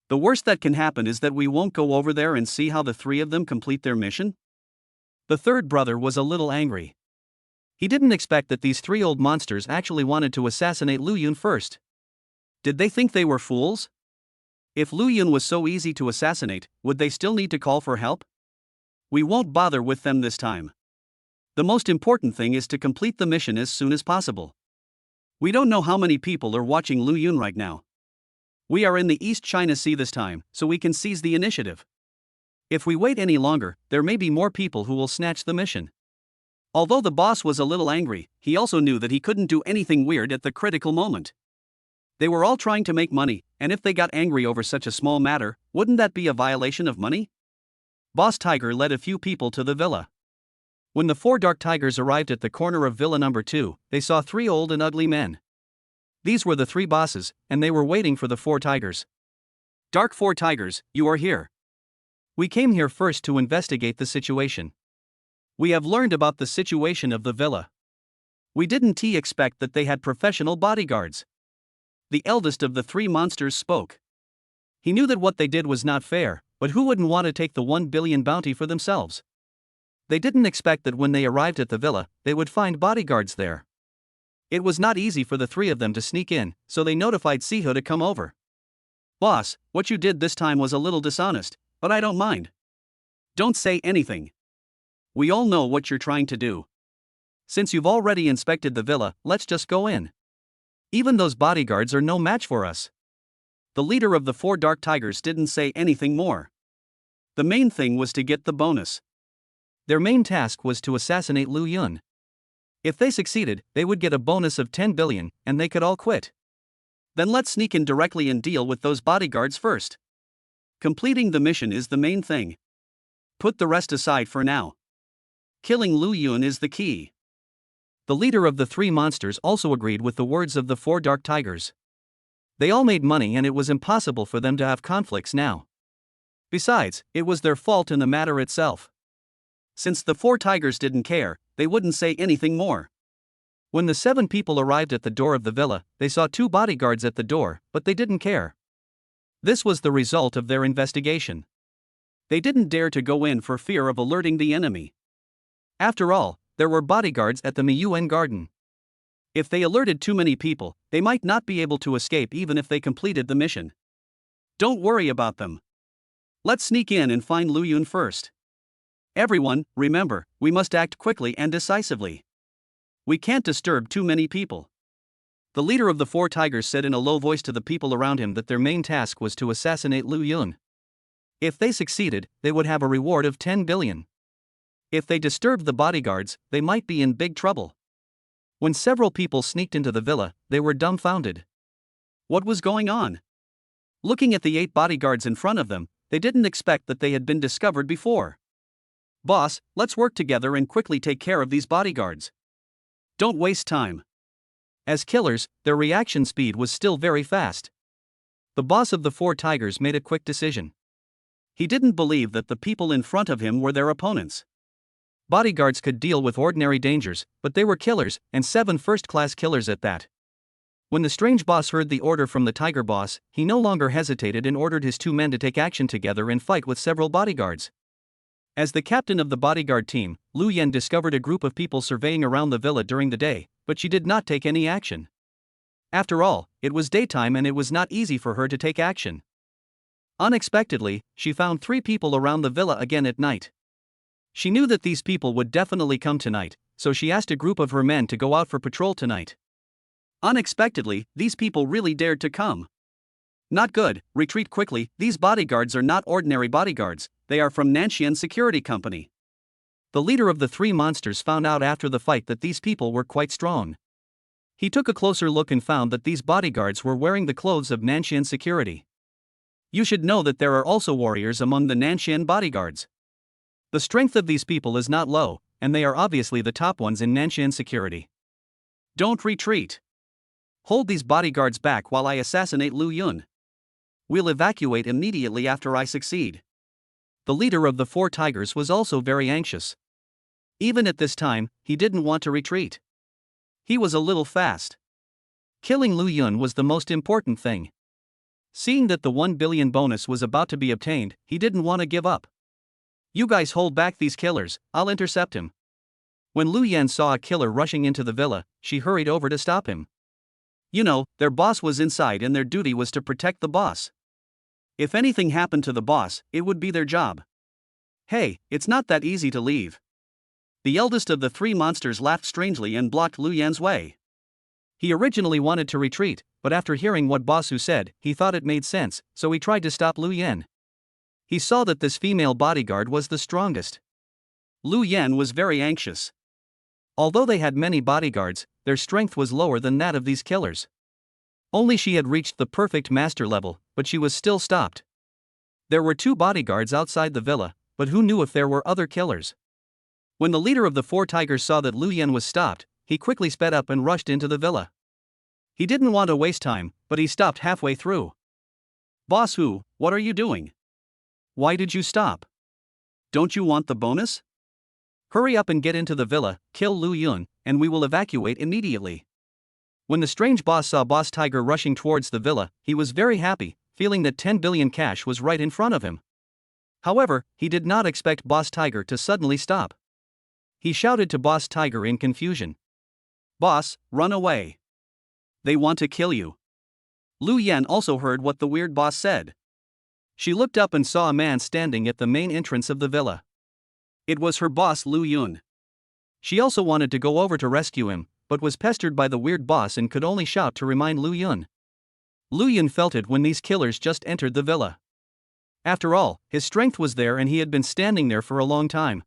The worst that can happen is that we won't go over there and see how the 3 of them complete their mission.
The third brother was a little angry. He didn't expect that these 3 old monsters actually wanted to assassinate Lu Yun first.
Did they think they were fools? If Lu Yun was so easy to assassinate, would they still need to call for help? We won't bother with them this time. The most important thing is to complete the mission as soon as possible. We don't know how many people are watching Lu Yun right now. We are in the East China Sea this time, so we can seize the initiative. If we wait any longer, there may be more people who will snatch the mission. Although the boss was a little angry, he also knew that he couldn't do anything weird at the critical moment. They were all trying to make money, and if they got angry over such a small matter, wouldn't that be a violation of money? Boss Tiger led a few people to the villa.
When the 4 dark tigers arrived at the corner of villa number 2, they saw 3 old and ugly men. These were the 3 bosses, and they were waiting for the 4 tigers.
Dark 4 tigers, you are here.
We came here first to investigate the situation. We have learned about the situation of the villa.
We didn't expect that they had professional bodyguards. The eldest of the 3 monsters spoke.
He knew that what they did was not fair, but who wouldn't want to take the 1 billion bounty for themselves? They didn't expect that when they arrived at the villa, they would find bodyguards there. It was not easy for the three of them to sneak in, so they notified Siho to come over.
Boss, what you did this time was a little dishonest, but I don't mind. Don't say anything. We all know what you're trying to do.
Since you've already inspected the villa, let's just go in. Even those bodyguards are no match for us.
The leader of the 4 Dark Tigers didn't say anything more. The main thing was to get the bonus.
Their main task was to assassinate Lu Yun. If they succeeded, they would get a bonus of 10 billion, and they could all quit.
Then let's sneak in directly and deal with those bodyguards first. Completing the mission is the main thing. Put the rest aside for now. Killing Lu Yun is the key.
The leader of the 3 monsters also agreed with the words of the 4 Dark Tigers. They all made money and it was impossible for them to have conflicts now. Besides, it was their fault in the matter itself.
Since the 4 tigers didn't care, they wouldn't say anything more.
When the 7 people arrived at the door of the villa, they saw 2 bodyguards at the door, but they didn't care. This was the result of their investigation.
They didn't dare to go in for fear of alerting the enemy.
After all, there were bodyguards at the Miyuan garden.
If they alerted too many people, they might not be able to escape even if they completed the mission. Don't worry about them. Let's sneak in and find Lu Yun first. Everyone, remember, we must act quickly and decisively. We can't disturb too many people. The leader of the 4 tigers said in a low voice to the people around him that their main task was to assassinate Lu Yun. If they succeeded, they would have a reward of 10 billion. If they disturbed the bodyguards, they might be in big trouble. When several people sneaked into the villa, they were dumbfounded. What was going on? Looking at the 8 bodyguards in front of them, they didn't expect that they had been discovered before. Boss, let's work together and quickly take care of these bodyguards. Don't waste time. As killers, their reaction speed was still very fast. The boss of the 4 tigers made a quick decision. He didn't believe that the people in front of him were their opponents. Bodyguards could deal with ordinary dangers, but they were killers, and 7 first-class killers at that. When the strange boss heard the order from the tiger boss, he no longer hesitated and ordered his 2 men to take action together and fight with several bodyguards. As the captain of the bodyguard team, Lu Yan discovered a group of people surveying around the villa during the day, but she did not take any action. After all, it was daytime and it was not easy for her to take action. Unexpectedly, she found 3 people around the villa again at night. She knew that these people would definitely come tonight, so she asked a group of her men to go out for patrol tonight. Unexpectedly, these people really dared to come. Not good, retreat quickly, these bodyguards are not ordinary bodyguards, they are from Nanshan Security Company. The leader of the 3 monsters found out after the fight that these people were quite strong. He took a closer look and found that these bodyguards were wearing the clothes of Nanshan Security. You should know that there are also warriors among the Nanshan bodyguards. The strength of these people is not low, and they are obviously the top ones in Nanshan Security. Don't retreat. Hold these bodyguards back while I assassinate Lu Yun. We'll evacuate immediately after I succeed. The leader of the 4 tigers was also very anxious. Even at this time, he didn't want to retreat. He was a little fast. Killing Lu Yun was the most important thing. Seeing that the 1 billion bonus was about to be obtained, he didn't want to give up. You guys hold back these killers, I'll intercept him. When Lu Yan saw a killer rushing into the villa, she hurried over to stop him. You know, their boss was inside and their duty was to protect the boss. If anything happened to the boss, it would be their job. Hey, it's not that easy to leave. The eldest of the 3 monsters laughed strangely and blocked Lu Yan's way. He originally wanted to retreat, but after hearing what Bossu said, he thought it made sense, so he tried to stop Lu Yan. He saw that this female bodyguard was the strongest. Lu Yan was very anxious. Although they had many bodyguards, their strength was lower than that of these killers. Only she had reached the perfect master level, but she was still stopped. There were 2 bodyguards outside the villa, but who knew if there were other killers? When the leader of the 4 tigers saw that Lu Yan was stopped, he quickly sped up and rushed into the villa. He didn't want to waste time, but he stopped halfway through. Boss Hu, what are you doing? Why did you stop? Don't you want the bonus? Hurry up and get into the villa, kill Lu Yun, and we will evacuate immediately. When the strange boss saw Boss Tiger rushing towards the villa, he was very happy, feeling that 10 billion cash was right in front of him. However, he did not expect Boss Tiger to suddenly stop. He shouted to Boss Tiger in confusion. Boss, run away. They want to kill you. Lu Yan also heard what the weird boss said. She looked up and saw a man standing at the main entrance of the villa. It was her boss Lu Yun. She also wanted to go over to rescue him, but was pestered by the weird boss and could only shout to remind Lu Yun. Lu Yun felt it when these killers just entered the villa. After all, his strength was there and he had been standing there for a long time.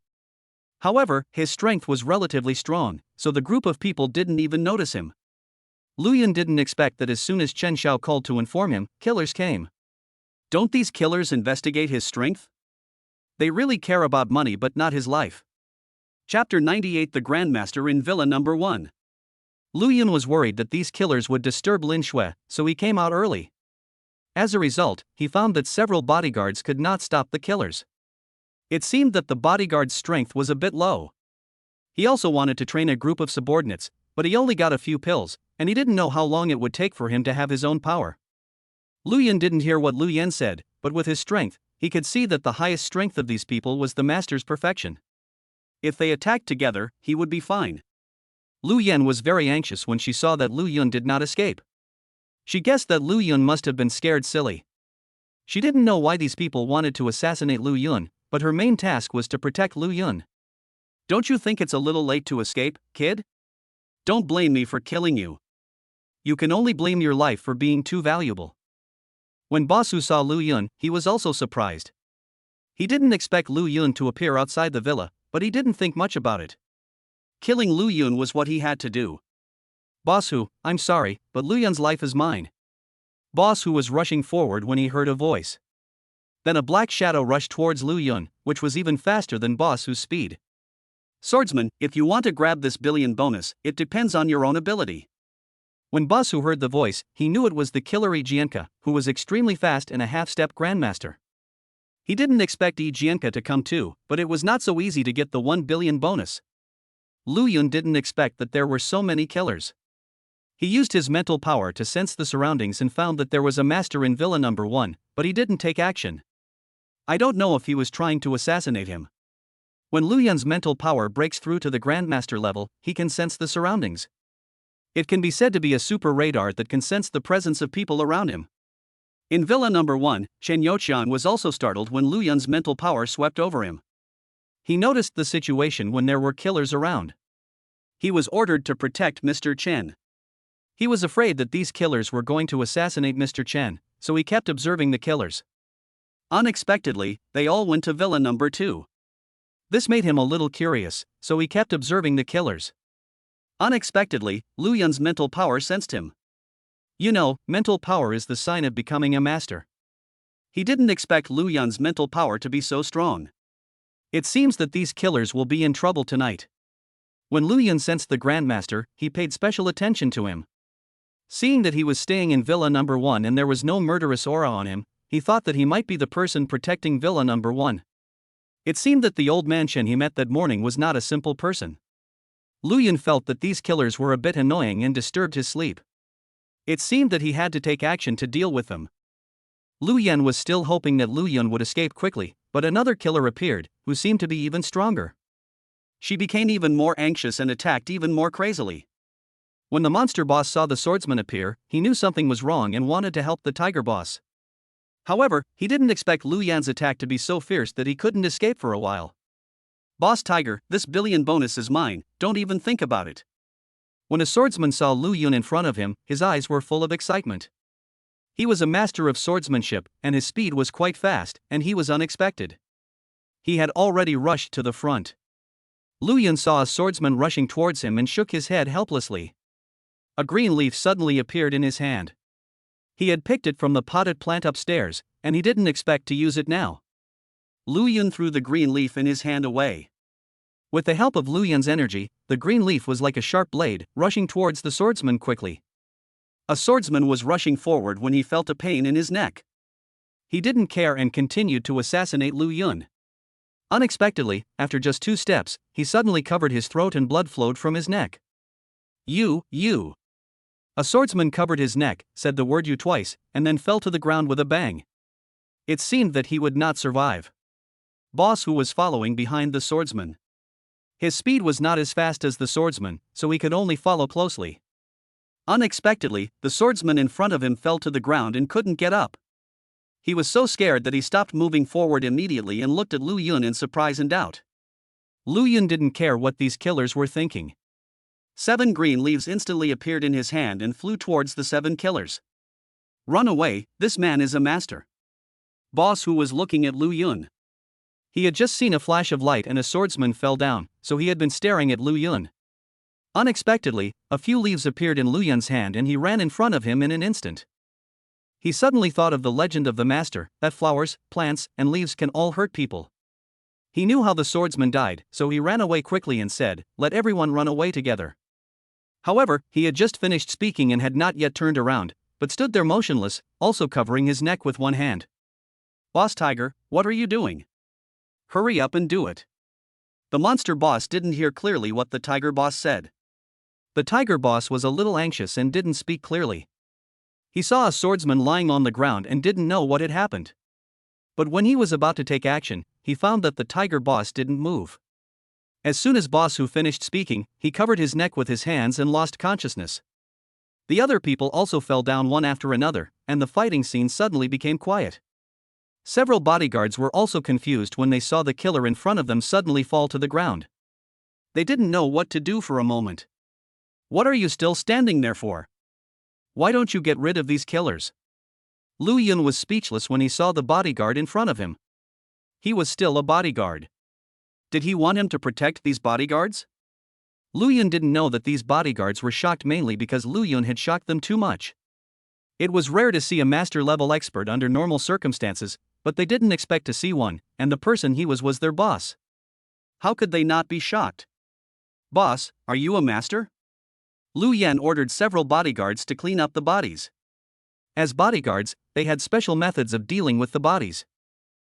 However, his strength was relatively strong, so the group of people didn't even notice him. Lu Yun didn't expect that as soon as Chen Xiao called to inform him, killers came. Don't these killers investigate his strength? They really care about money but not his life. Chapter 98 The Grandmaster in Villa Number 1. Lu Yun was worried that these killers would disturb Lin Shui, so he came out early. As a result, he found that several bodyguards could not stop the killers. It seemed that the bodyguard's strength was a bit low. He also wanted to train a group of subordinates, but he only got a few pills, and he didn't know how long it would take for him to have his own power. Lu Yun didn't hear what Lu Yan said, but with his strength, he could see that the highest strength of these people was the master's perfection. If they attacked together, he would be fine. Lu Yan was very anxious when she saw that Lu Yun did not escape. She guessed that Lu Yun must have been scared silly. She didn't know why these people wanted to assassinate Lu Yun, but her main task was to protect Lu Yun. Don't you think it's a little late to escape, kid? Don't blame me for killing you. You can only blame your life for being too valuable. When Bosu saw Lu Yun, he was also surprised. He didn't expect Lu Yun to appear outside the villa, but he didn't think much about it. Killing Lu Yun was what he had to do. Bosu, I'm sorry, but Lu Yun's life is mine. Bosu was rushing forward when he heard a voice. Then a black shadow rushed towards Lu Yun, which was even faster than Bosu's speed. Swordsman, if you want to grab this billion bonus, it depends on your own ability. When Bosu heard the voice, he knew it was the killer Jianka, who was extremely fast and a half-step grandmaster. He didn't expect Jianka to come too, but it was not so easy to get the 1 billion bonus. Lu Yun didn't expect that there were so many killers. He used his mental power to sense the surroundings and found that there was a master in Villa Number 1, but he didn't take action. I don't know if he was trying to assassinate him. When Lu Yun's mental power breaks through to the Grandmaster level, he can sense the surroundings. It can be said to be a super radar that can sense the presence of people around him. In Villa Number 1, Chen Youqian was also startled when Lu Yun's mental power swept over him. He noticed the situation when there were killers around. He was ordered to protect Mr. Chen. He was afraid that these killers were going to assassinate Mr. Chen, so he kept observing the killers. Unexpectedly, they all went to Villa Number 2. This made him a little curious, so he kept observing the killers. Unexpectedly, Lu Yun's mental power sensed him. You know, mental power is the sign of becoming a master. He didn't expect Lu Yun's mental power to be so strong. It seems that these killers will be in trouble tonight. When Lu Yun sensed the Grandmaster, he paid special attention to him. Seeing that he was staying in Villa Number 1 and there was no murderous aura on him, he thought that he might be the person protecting Villa Number 1. It seemed that the old man Chen he met that morning was not a simple person. Lu Yun felt that these killers were a bit annoying and disturbed his sleep. It seemed that he had to take action to deal with them. Lu Yan was still hoping that Lu Yun would escape quickly, but another killer appeared, who seemed to be even stronger. She became even more anxious and attacked even more crazily. When the monster boss saw the swordsman appear, he knew something was wrong and wanted to help the tiger boss. However, he didn't expect Lu Yan's attack to be so fierce that he couldn't escape for a while. Boss Tiger, this billion bonus is mine, don't even think about it. When a swordsman saw Lu Yun in front of him, his eyes were full of excitement. He was a master of swordsmanship, and his speed was quite fast, and he was unexpected. He had already rushed to the front. Lu Yun saw a swordsman rushing towards him and shook his head helplessly. A green leaf suddenly appeared in his hand. He had picked it from the potted plant upstairs, and he didn't expect to use it now. Lu Yun threw the green leaf in his hand away. With the help of Lu Yun's energy, the green leaf was like a sharp blade, rushing towards the swordsman quickly. A swordsman was rushing forward when he felt a pain in his neck. He didn't care and continued to assassinate Lu Yun. Unexpectedly, after just 2 steps, he suddenly covered his throat and blood flowed from his neck. You. A swordsman covered his neck, said the word you twice, and then fell to the ground with a bang. It seemed that he would not survive. Boss who was following behind the swordsman.
His speed was not as fast as the swordsman, so he could only follow closely.
Unexpectedly, the swordsman in front of him fell to the ground and couldn't get up. He was so scared that he stopped moving forward immediately and looked at Lu Yun in surprise and doubt.
Lu Yun didn't care what these killers were thinking.
7 green leaves instantly appeared in his hand and flew towards the 7 killers. Run away, this man is a master. Boss who was looking at Lu Yun.
He had just seen a flash of light and a swordsman fell down, so he had been staring at Lu Yun. Unexpectedly, a few leaves appeared in Lu Yun's hand and he ran in front of him in an instant. He suddenly thought of the legend of the master, that flowers, plants, and leaves can all hurt people. He knew how the swordsman died, so he ran away quickly and said, "Let everyone run away together." However, he had just finished speaking and had not yet turned around, but stood there motionless, also covering his neck with one hand.
Boss Tiger, what are you doing? Hurry up and do it. The monster boss didn't hear clearly what the tiger boss said.
The tiger boss was a little anxious and didn't speak clearly. He saw a swordsman lying on the ground and didn't know what had happened. But when he was about to take action, he found that the tiger boss didn't move. As soon as Boss Who finished speaking, he covered his neck with his hands and lost consciousness. The other people also fell down one after another, and the fighting scene suddenly became quiet. Several bodyguards were also confused when they saw the killer in front of them suddenly fall to the ground.
They didn't know what to do for a moment. What are you still standing there for? Why don't you get rid of these killers?
Lu Yun was speechless when he saw the bodyguard in front of him. He was still a bodyguard.
Did he want him to protect these bodyguards?
Lu Yun didn't know that these bodyguards were shocked mainly because Lu Yun had shocked them too much. It was rare to see a master-level expert under normal circumstances, but they didn't expect to see one, and the person he was their boss.
How could they not be shocked? Boss, are you a master? Lu Yan ordered several bodyguards to clean up the bodies.
As bodyguards, they had special methods of dealing with the bodies.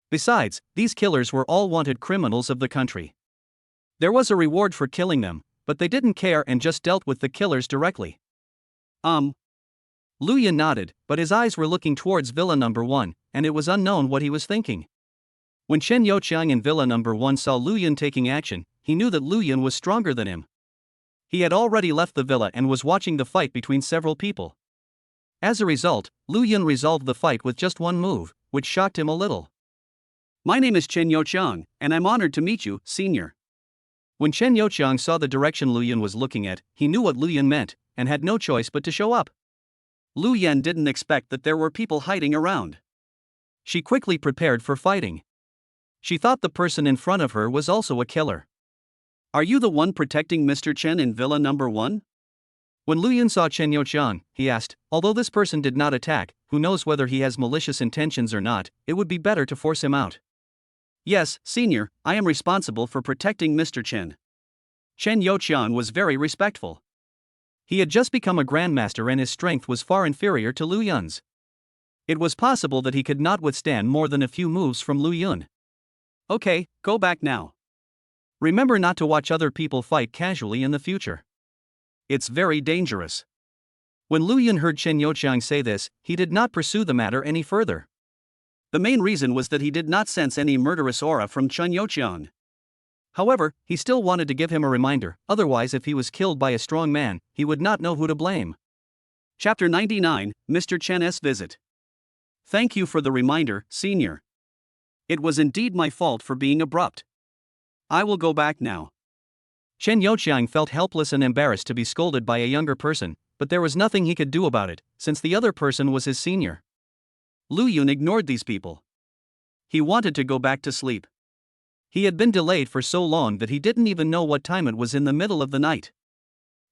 Besides, these killers were all wanted criminals of the country. There was a reward for killing them, but they didn't care and just dealt with the killers directly. Lu Yun nodded, but his eyes were looking towards Villa Number 1, and it was unknown what he was thinking. When Chen Youqiang and Villa Number 1 saw Lu Yun taking action, he knew that Lu Yun was stronger than him. He had already left the villa and was watching the fight between several people. As a result, Lu Yun resolved the fight with just one move, which shocked him a little.
My name is Chen Youqiang, and I'm honored to meet you, senior.
When Chen Youqiang saw the direction Lu Yun was looking at, he knew what Lu Yun meant, and had no choice but to show up.
Lu Yan didn't expect that there were people hiding around.
She quickly prepared for fighting. She thought the person in front of her was also a killer.
Are you the one protecting Mr. Chen in Villa Number 1?
When Lu Yun saw Chen Youqiang, he asked, although this person did not attack, who knows whether he has malicious intentions or not, it would be better to force him out.
Yes, senior, I am responsible for protecting Mr. Chen. Chen Youqiang was very respectful.
He had just become a grandmaster and his strength was far inferior to Lu Yun's. It was possible that he could not withstand more than a few moves from Lu Yun.
Okay, go back now.
Remember not to watch other people fight casually in the future.
It's very dangerous.
When Lu Yun heard Chen Youqiang say this, he did not pursue the matter any further.
The main reason was that he did not sense any murderous aura from Chen Youqiang.
However, he still wanted to give him a reminder, otherwise if he was killed by a strong man, he would not know who to blame.
Chapter 99, Mr. Chen's Visit. Thank you for the reminder, senior. It was indeed my fault for being abrupt. I will go back now.
Chen Youqiang felt helpless and embarrassed to be scolded by a younger person, but there was nothing he could do about it, since the other person was his senior.
Lu Yun ignored these people. He wanted to go back to sleep.
He had been delayed for so long that he didn't even know what time it was in the middle of the night.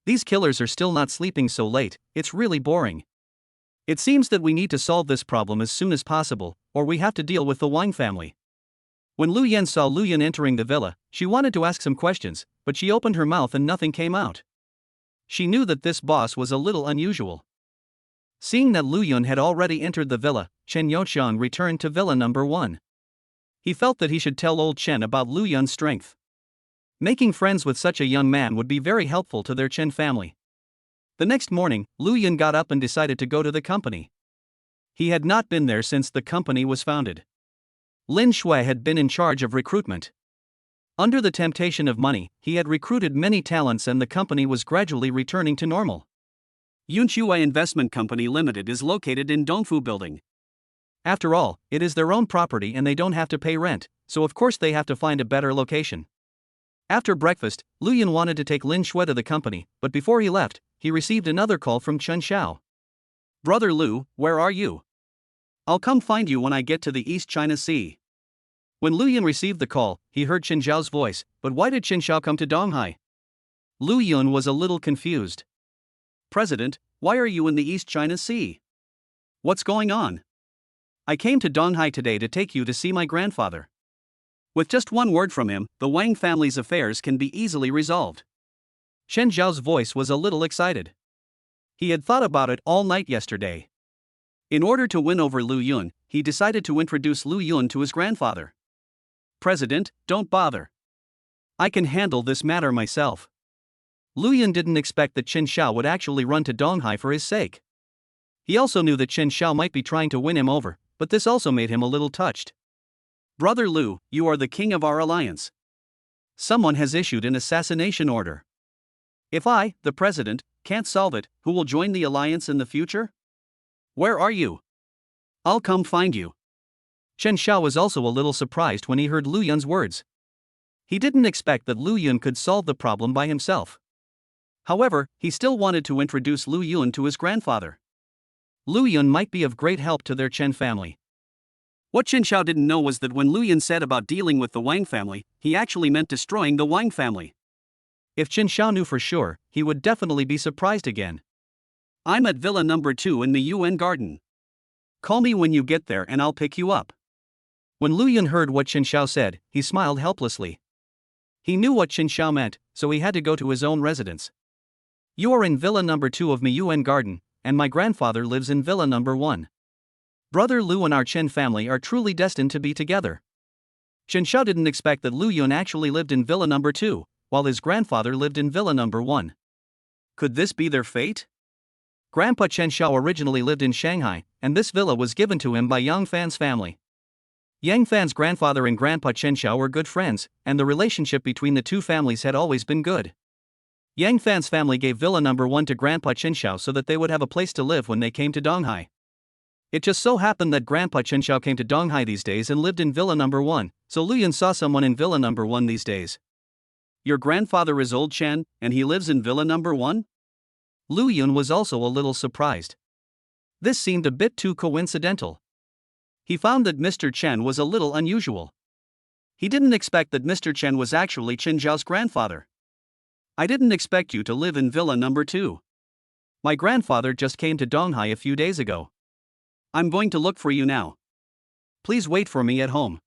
These killers are still not sleeping so late, it's really boring. It seems that we need to solve this problem as soon as possible, or we have to deal with the Wang family. When Lu Yan saw Lu Yun entering the villa, she wanted to ask some questions, but she opened her mouth and nothing came out. She knew that this boss was a little unusual. Seeing that Lu Yun had already entered the villa, Chen Youqiang returned to Villa Number 1. He felt that he should tell old Chen about Lu Yun's strength. Making friends with such a young man would be very helpful to their Chen family. The next morning, Lu Yun got up and decided to go to the company. He had not been there since the company was founded. Lin Shui had been in charge of recruitment. Under the temptation of money, he had recruited many talents and the company was gradually returning to normal.
Yunxue Investment Company Limited is located in Dongfu Building.
After all, it is their own property and they don't have to pay rent, so of course they have to find a better location. After breakfast, Lu Yun wanted to take Lin Shui to the company, but before he left, he received another call from Chen Xiao.
Brother Lu, where are you? I'll come find you when I get to the East China Sea.
When Lu Yun received the call, he heard Chen Xiao's voice, but why did Chen Xiao come to Donghai? Lu Yun was a little confused.
President, why are you in the East China Sea? What's going on? I came to Donghai today to take you to see my grandfather. With just one word from him, the Wang family's affairs can be easily resolved.
Chen Xiao's voice was a little excited. He had thought about it all night yesterday.
In order to win over Lu Yun, he decided to introduce Lu Yun to his grandfather. President, don't bother.
I can handle this matter myself. Lu Yun didn't expect that Chen Xiao would actually run to Donghai for his sake. He also knew that Chen Xiao might be trying to win him over, but this also made him a little touched.
Brother Lu, you are the king of our alliance. Someone has issued an assassination order. If I, the president, can't solve it, who will join the alliance in the future? Where are you? I'll come find you.
Chen Xiao was also a little surprised when he heard Lu Yun's words. He didn't expect that Lu Yun could solve the problem by himself.
However, he still wanted to introduce Lu Yun to his grandfather.
Lu Yun might be of great help to their Chen family.
What Chen Xiao didn't know was that when Lu Yun said about dealing with the Wang family, he actually meant destroying the Wang family.
If Chen Xiao knew for sure, he would definitely be surprised again.
I'm at Villa number 2 in the UN Garden. Call me when you get there and I'll pick you up.
When Lu Yun heard what Chen Xiao said, he smiled helplessly. He knew what Chen Xiao meant, so he had to go to his own residence. You are in Villa number 2 of my UN Garden, and my grandfather lives in Villa number 1. Brother Lu and our Chen family are truly destined to be together. Chen Xiao didn't expect that Lu Yun actually lived in Villa number 2, while his grandfather lived in Villa number 1.
Could this be their fate?
Grandpa Chen Xiao originally lived in Shanghai, and this villa was given to him by Yang Fan's family. Yang Fan's grandfather and Grandpa Chen Xiao were good friends, and the relationship between the two families had always been good. Yang Fan's family gave Villa number 1 to Grandpa Chen Xiao so that they would have a place to live when they came to Donghai. It just so happened that Grandpa Chen Xiao came to Donghai these days and lived in Villa number 1, so Lu Yun saw someone in Villa number 1 these days.
Your grandfather is old Chen, and he lives in Villa number 1?
Lu Yun was also a little surprised. This seemed a bit too coincidental. He found that Mr. Chen was a little unusual. He didn't expect that Mr. Chen was actually Chen Zhao's grandfather. I didn't expect you to live in Villa number 2. My grandfather just came to Donghai a few days ago. I'm going to look for you now. Please wait for me at home.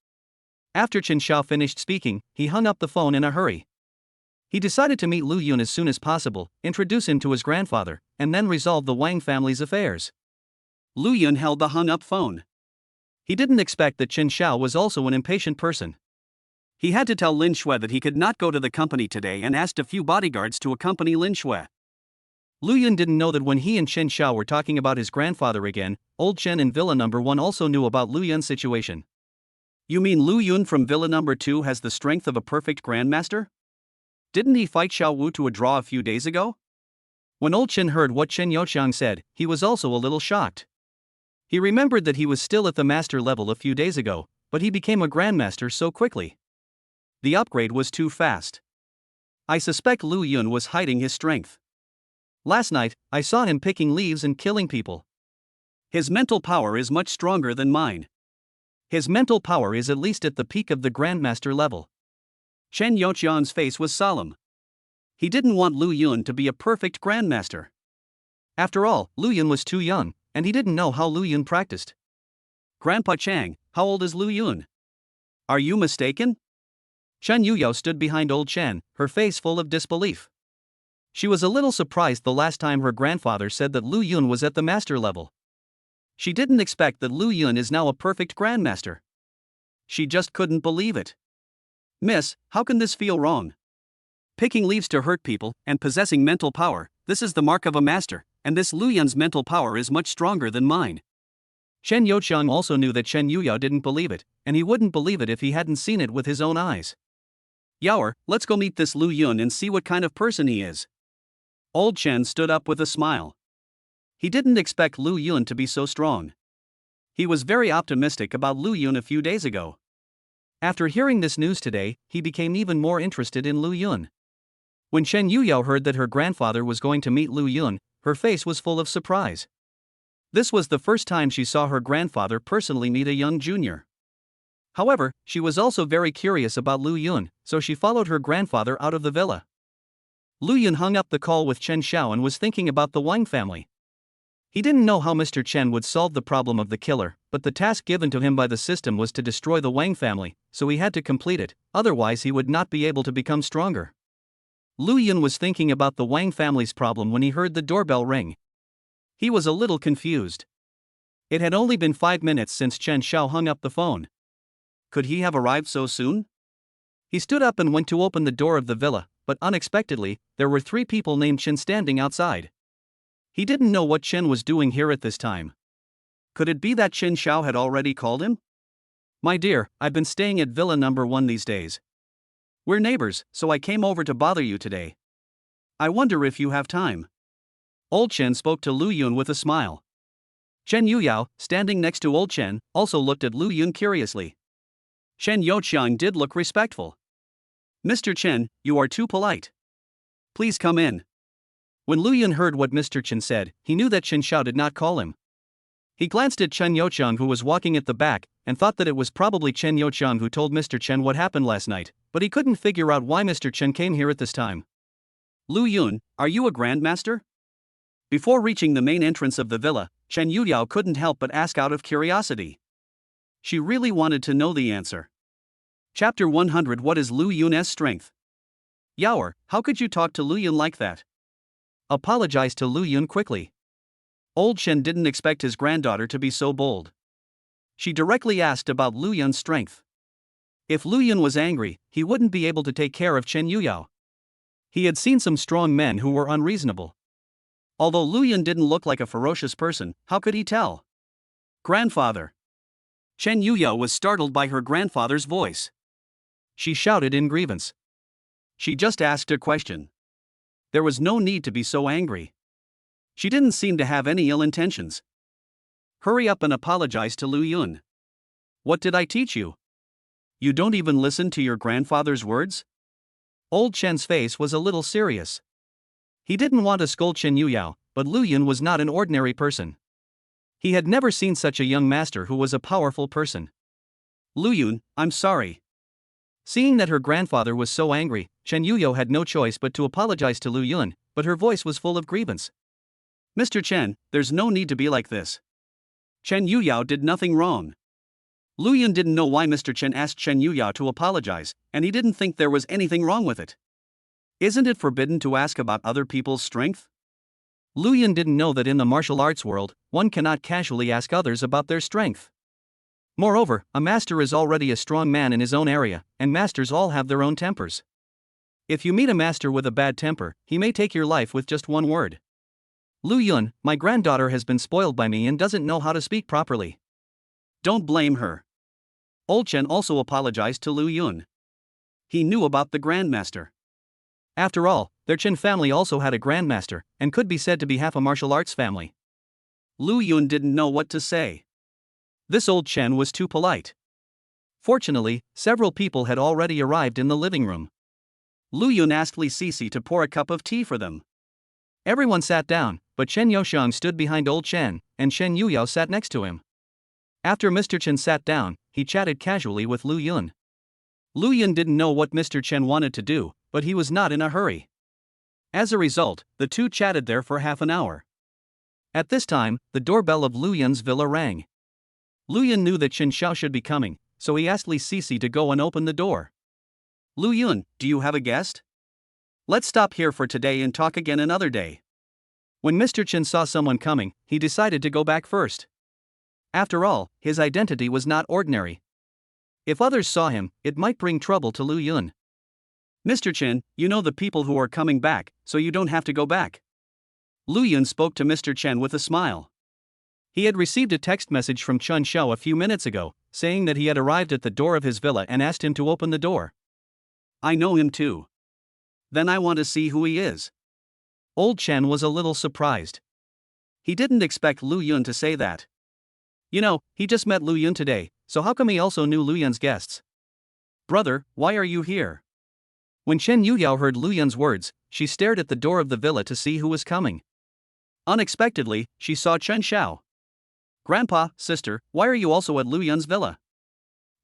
After Chen Xiao finished speaking, he hung up the phone in a hurry. He decided to meet Lu Yun as soon as possible, introduce him to his grandfather, and then resolve the Wang family's affairs.
Lu Yun held the hung-up phone.
He didn't expect that Chen Xiao was also an impatient person.
He had to tell Lin Shui that he could not go to the company today and asked a few bodyguards to accompany Lin Shui.
Lu Yun didn't know that when he and Chen Xiao were talking about his grandfather again, old Chen in Villa number 1 also knew about Lu Yun's situation.
You mean Lu Yun from Villa number 2 has the strength of a perfect grandmaster? Didn't he fight Xiao Wu to a draw a few days ago?
When old Chen heard what Chen Youqiang said, he was also a little shocked. He remembered that he was still at the master level a few days ago, but he became a grandmaster so quickly. The upgrade was too fast. I suspect Lu Yun was hiding his strength. Last night, I saw him picking leaves and killing people.
His mental power is much stronger than mine.
His mental power is at least at the peak of the grandmaster level.
Chen Youqiang's face was solemn. He didn't want Lu Yun to be a perfect grandmaster.
After all, Lu Yun was too young, and he didn't know how Lu Yun practiced.
Grandpa Chang, how old is Lu Yun? Are you mistaken?
Chen Yuyao stood behind old Chen, her face full of disbelief. She was a little surprised the last time her grandfather said that Lu Yun was at the master level. She didn't expect that Lu Yun is now a perfect grandmaster. She just couldn't believe it.
Miss, how can this feel wrong? Picking leaves to hurt people and possessing mental power, this is the mark of a master, and this Lu Yun's mental power is much stronger than mine.
Chen Youqiang also knew that Chen Yuyao didn't believe it, and he wouldn't believe it if he hadn't seen it with his own eyes.
Yaoer, let's go meet this Lu Yun and see what kind of person he is. Old Chen stood up with a smile. He didn't expect Lu Yun to be so strong. He was very optimistic about Lu Yun a few days ago. After hearing this news today, he became even more interested in Lu Yun. When Chen Yuyao heard that her grandfather was going to meet Lu Yun, her face was full of surprise. This was the first time she saw her grandfather personally meet a young junior. However, she was also very curious about Lu Yun, so she followed her grandfather out of the villa. Lu Yun hung up the call with Chen Xiao and was thinking about the Wang family. He didn't know how Mr. Chen would solve the problem of the killer, but the task given to him by the system was to destroy the Wang family, so he had to complete it, otherwise he would not be able to become stronger. Lu Yun was thinking about the Wang family's problem when he heard the doorbell ring. He was a little confused. It had only been 5 minutes since Chen Xiao hung up the phone. Could he have arrived so soon? He stood up and went to open the door of the villa, but unexpectedly, there were 3 people named Chen standing outside. He didn't know what Chen was doing here at this time. Could it be that Chen Xiao had already called him? My dear, I've been staying at Villa number 1 these days. We're neighbors, so I came over to bother you today. I wonder if you have time. Old Chen spoke to Lu Yun with a smile. Chen Yuyao, standing next to Old Chen, also looked at Lu Yun curiously. Chen Youqiang did look respectful. Mr. Chen, you are too polite. Please come in. When Lu Yun heard what Mr. Chen said, he knew that Chen Xiao did not call him. He glanced at Chen Youqiang, who was walking at the back, and thought that it was probably Chen Youqiang who told Mr. Chen what happened last night, but he couldn't figure out why Mr. Chen came here at this time. Lu Yun, are you a grandmaster? Before reaching the main entrance of the villa, Chen Yuyao couldn't help but ask out of curiosity. She really wanted to know the answer. Chapter 100. What is Lu Yun's strength? Yaoer, how could you talk to Lu Yun like that? Apologize to Lu Yun quickly. Old Chen didn't expect his granddaughter to be so bold. She directly asked about Lu Yun's strength. If Lu Yun was angry, he wouldn't be able to take care of Chen Yuyao. He had seen some strong men who were unreasonable. Although Lu Yun didn't look like a ferocious person, how could he tell? Grandfather. Chen Yuyao was startled by her grandfather's voice. She shouted in grievance. She just asked a question. There was no need to be so angry. She didn't seem to have any ill intentions. Hurry up and apologize to Lu Yun. What did I teach you? You don't even listen to your grandfather's words? Old Chen's face was a little serious. He didn't want to scold Chen Yuyao, but Lu Yun was not an ordinary person. He had never seen such a young master who was a powerful person. Lu Yun, I'm sorry. Seeing that her grandfather was so angry, Chen Yuyao had no choice but to apologize to Lu Yun, but her voice was full of grievance. Mr. Chen, there's no need to be like this. Chen Yuyao did nothing wrong. Lu Yun didn't know why Mr. Chen asked Chen Yuyao to apologize, and he didn't think there was anything wrong with it. Isn't it forbidden to ask about other people's strength? Lu Yun didn't know that in the martial arts world, one cannot casually ask others about their strength. Moreover, a master is already a strong man in his own area, and masters all have their own tempers. If you meet a master with a bad temper, he may take your life with just one word. Lu Yun, my granddaughter has been spoiled by me and doesn't know how to speak properly. Don't blame her. Old Chen also apologized to Lu Yun. He knew about the grandmaster. After all, their Chen family also had a grandmaster, and could be said to be half a martial arts family. Lu Yun didn't know what to say. This old Chen was too polite. Fortunately, several people had already arrived in the living room. Lu Yun asked Li Sisi to pour a cup of tea for them. Everyone sat down, but Chen Youqiang stood behind old Chen, and Chen Yuyao sat next to him. After Mr. Chen sat down, he chatted casually with Lu Yun. Lu Yun didn't know what Mr. Chen wanted to do, but he was not in a hurry. As a result, the two chatted there for half an hour. At this time, the doorbell of Lu Yun's villa rang. Lu Yun knew that Chen Xiao should be coming, so he asked Li Sisi to go and open the door. Lu Yun, do you have a guest? Let's stop here for today and talk again another day. When Mr. Chen saw someone coming, he decided to go back first. After all, his identity was not ordinary. If others saw him, it might bring trouble to Lu Yun. Mr. Chen, you know the people who are coming back, so you don't have to go back. Lu Yun spoke to Mr. Chen with a smile. He had received a text message from Chen Xiao a few minutes ago, saying that he had arrived at the door of his villa and asked him to open the door. I know him too. Then I want to see who he is.
Old Chen was a little surprised.
He didn't expect Lu Yun to say that.
You know, he just met Lu Yun today, so how come he also knew Lu Yun's guests?
Brother, why are you here?
When Chen Yuyao heard Lu Yun's words, she stared at the door of the villa to see who was coming.
Unexpectedly, she saw Chen Xiao. Grandpa, sister, why are you also at Lu Yun's villa?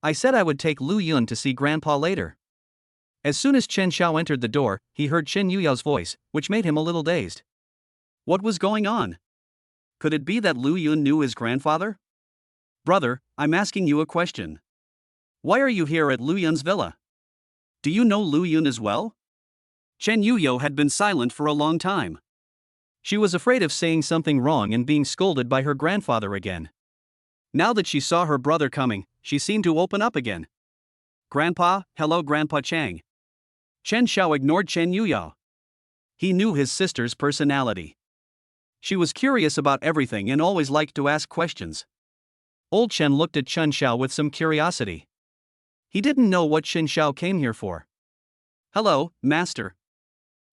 I said I would take Lu Yun to see Grandpa later. As soon as Chen Xiao entered the door, he heard Chen Yuyao's voice, which made him a little dazed.
What was going on? Could it be that Lu Yun knew his grandfather? Brother, I'm asking you a question. Why are you here at Lu Yun's villa? Do you know Lu Yun as well? Chen Yuyao had been silent for a long time.
She was afraid of saying something wrong and being scolded by her grandfather again.
Now that she saw her brother coming, she seemed to open up again. Grandpa, hello Grandpa Chang. Chen Xiao ignored Chen Yuyao. He knew his sister's personality. She was curious about everything and always liked to ask questions.
Old Chen looked at Chen Xiao with some curiosity. He didn't know what Chen Xiao came here for.
Hello, Master.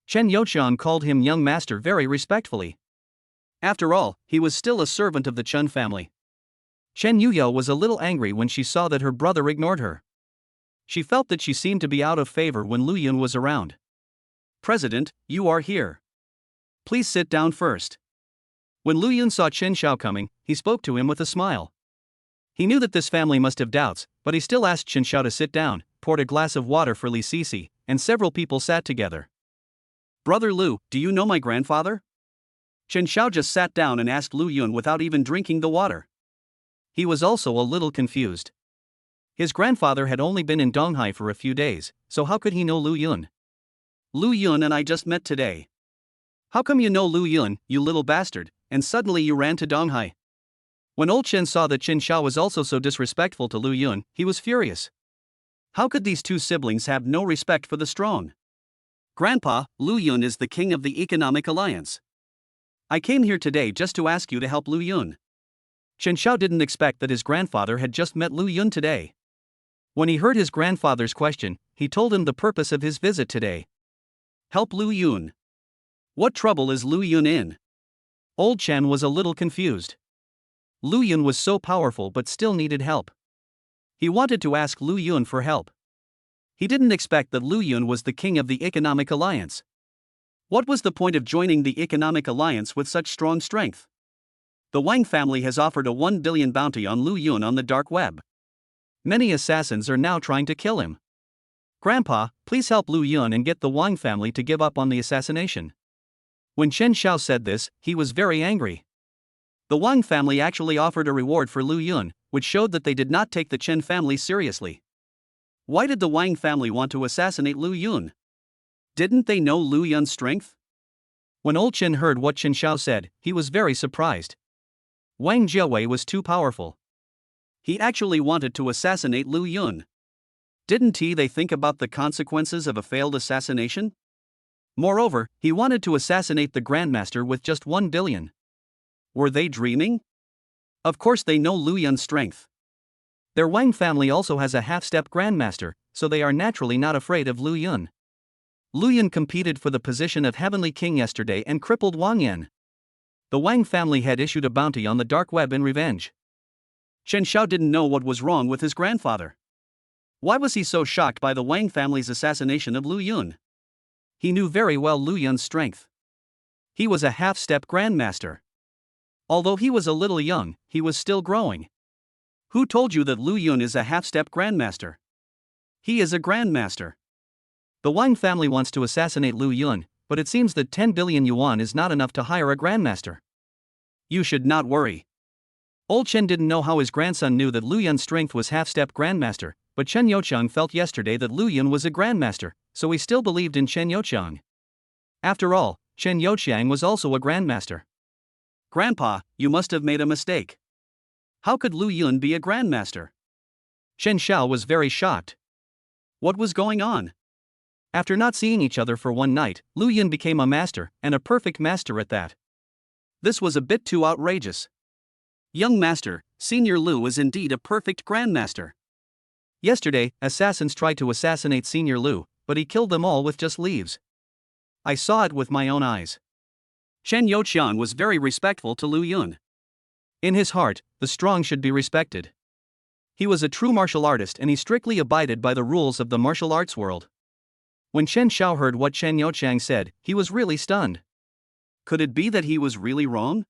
Chen Youchang called him young master very respectfully.
After all, he was still a servant of the Chen family.
Chen Yuyao was a little angry when she saw that her brother ignored her. She felt that she seemed to be out of favor when Lu Yun was around.
President, you are here. Please sit down first.
When Lu Yun saw Chen Xiao coming, he spoke to him with a smile. He knew that this family must have doubts, but he still asked Chen Xiao to sit down, poured a glass of water for Li Sisi, and several people sat together.
Brother Lu, do you know my grandfather? Chen Xiao just sat down and asked Lu Yun without even drinking the water.
He was also a little confused. His grandfather had only been in Donghai for a few days, so how could he know Lu Yun?
Lu Yun and I just met today. How come you know Lu Yun, you little bastard, and suddenly you ran to Donghai?
When old Chen saw that Chen Xiao was also so disrespectful to Lu Yun, he was furious.
How could these two siblings have no respect for the strong? Grandpa, Lu Yun is the king of the Economic Alliance. I came here today just to ask you to help Lu Yun.
Chen Xiao didn't expect that his grandfather had just met Lu Yun today. When he heard his grandfather's question, he told him the purpose of his visit today.
Help Lu Yun. What trouble is Lu Yun in?
Old Chen was a little confused. Lu Yun was so powerful but still needed help. He wanted to ask Lu Yun for help. He didn't expect that Lu Yun was the king of the Economic Alliance. What was the point of joining the Economic Alliance with such strong strength? The Wang family has offered a 1 billion bounty on Lu Yun on the dark web. Many assassins are now trying to kill him. Grandpa, please help Lu Yun and get the Wang family to give up on the assassination. When Chen Xiao said this, he was very angry.
The Wang family actually offered a reward for Lu Yun, which showed that they did not take the Chen family seriously. Why did the Wang family want to assassinate Lu Yun? Didn't they know Lu Yun's strength?
When old Chen heard what Chen Xiao said, he was very surprised. Wang Jiawei was too powerful.
He actually wanted to assassinate Lu Yun. Didn't they think about the consequences of a failed assassination? Moreover, he wanted to assassinate the Grandmaster with just 1 billion. Were they dreaming? Of course they know Lu Yun's strength.
Their Wang family also has a half-step Grandmaster, so they are naturally not afraid of Lu Yun. Lu Yun competed for the position of Heavenly King yesterday and crippled Wang Yan. The Wang family had issued a bounty on the dark web in revenge.
Chen Xiao didn't know what was wrong with his grandfather. Why was he so shocked by the Wang family's assassination of Lu Yun? He knew very well Lu Yun's strength. He was a half-step Grandmaster. Although he was a little young, he was still growing. Who told you that Lu Yun is a half-step Grandmaster? He is a Grandmaster.
The Wang family wants to assassinate Lu Yun, but it seems that 10 billion yuan is not enough to hire a Grandmaster.
You should not worry.
Old Chen didn't know how his grandson knew that Lu Yun's strength was half-step Grandmaster, but Chen Youchang felt yesterday that Lu Yun was a Grandmaster, so he still believed in Chen Youchang. After all, Chen Youchang was also a Grandmaster.
Grandpa, you must have made a mistake. How could Lu Yun be a Grandmaster?
Chen Xiao was very shocked.
What was going on?
After not seeing each other for one night, Lu Yun became a master, and a perfect master at that.
This was a bit too outrageous. Young Master, Senior Lu is indeed a perfect Grandmaster.
Yesterday, assassins tried to assassinate Senior Lu, but he killed them all with just leaves. I saw it with my own eyes.
Chen Youqian was very respectful to Lu Yun.
In his heart, the strong should be respected. He was a true martial artist and he strictly abided by the rules of the martial arts world. When Chen Xiao heard what Chen Youqian said, he was really stunned.
Could it be that he was really wrong?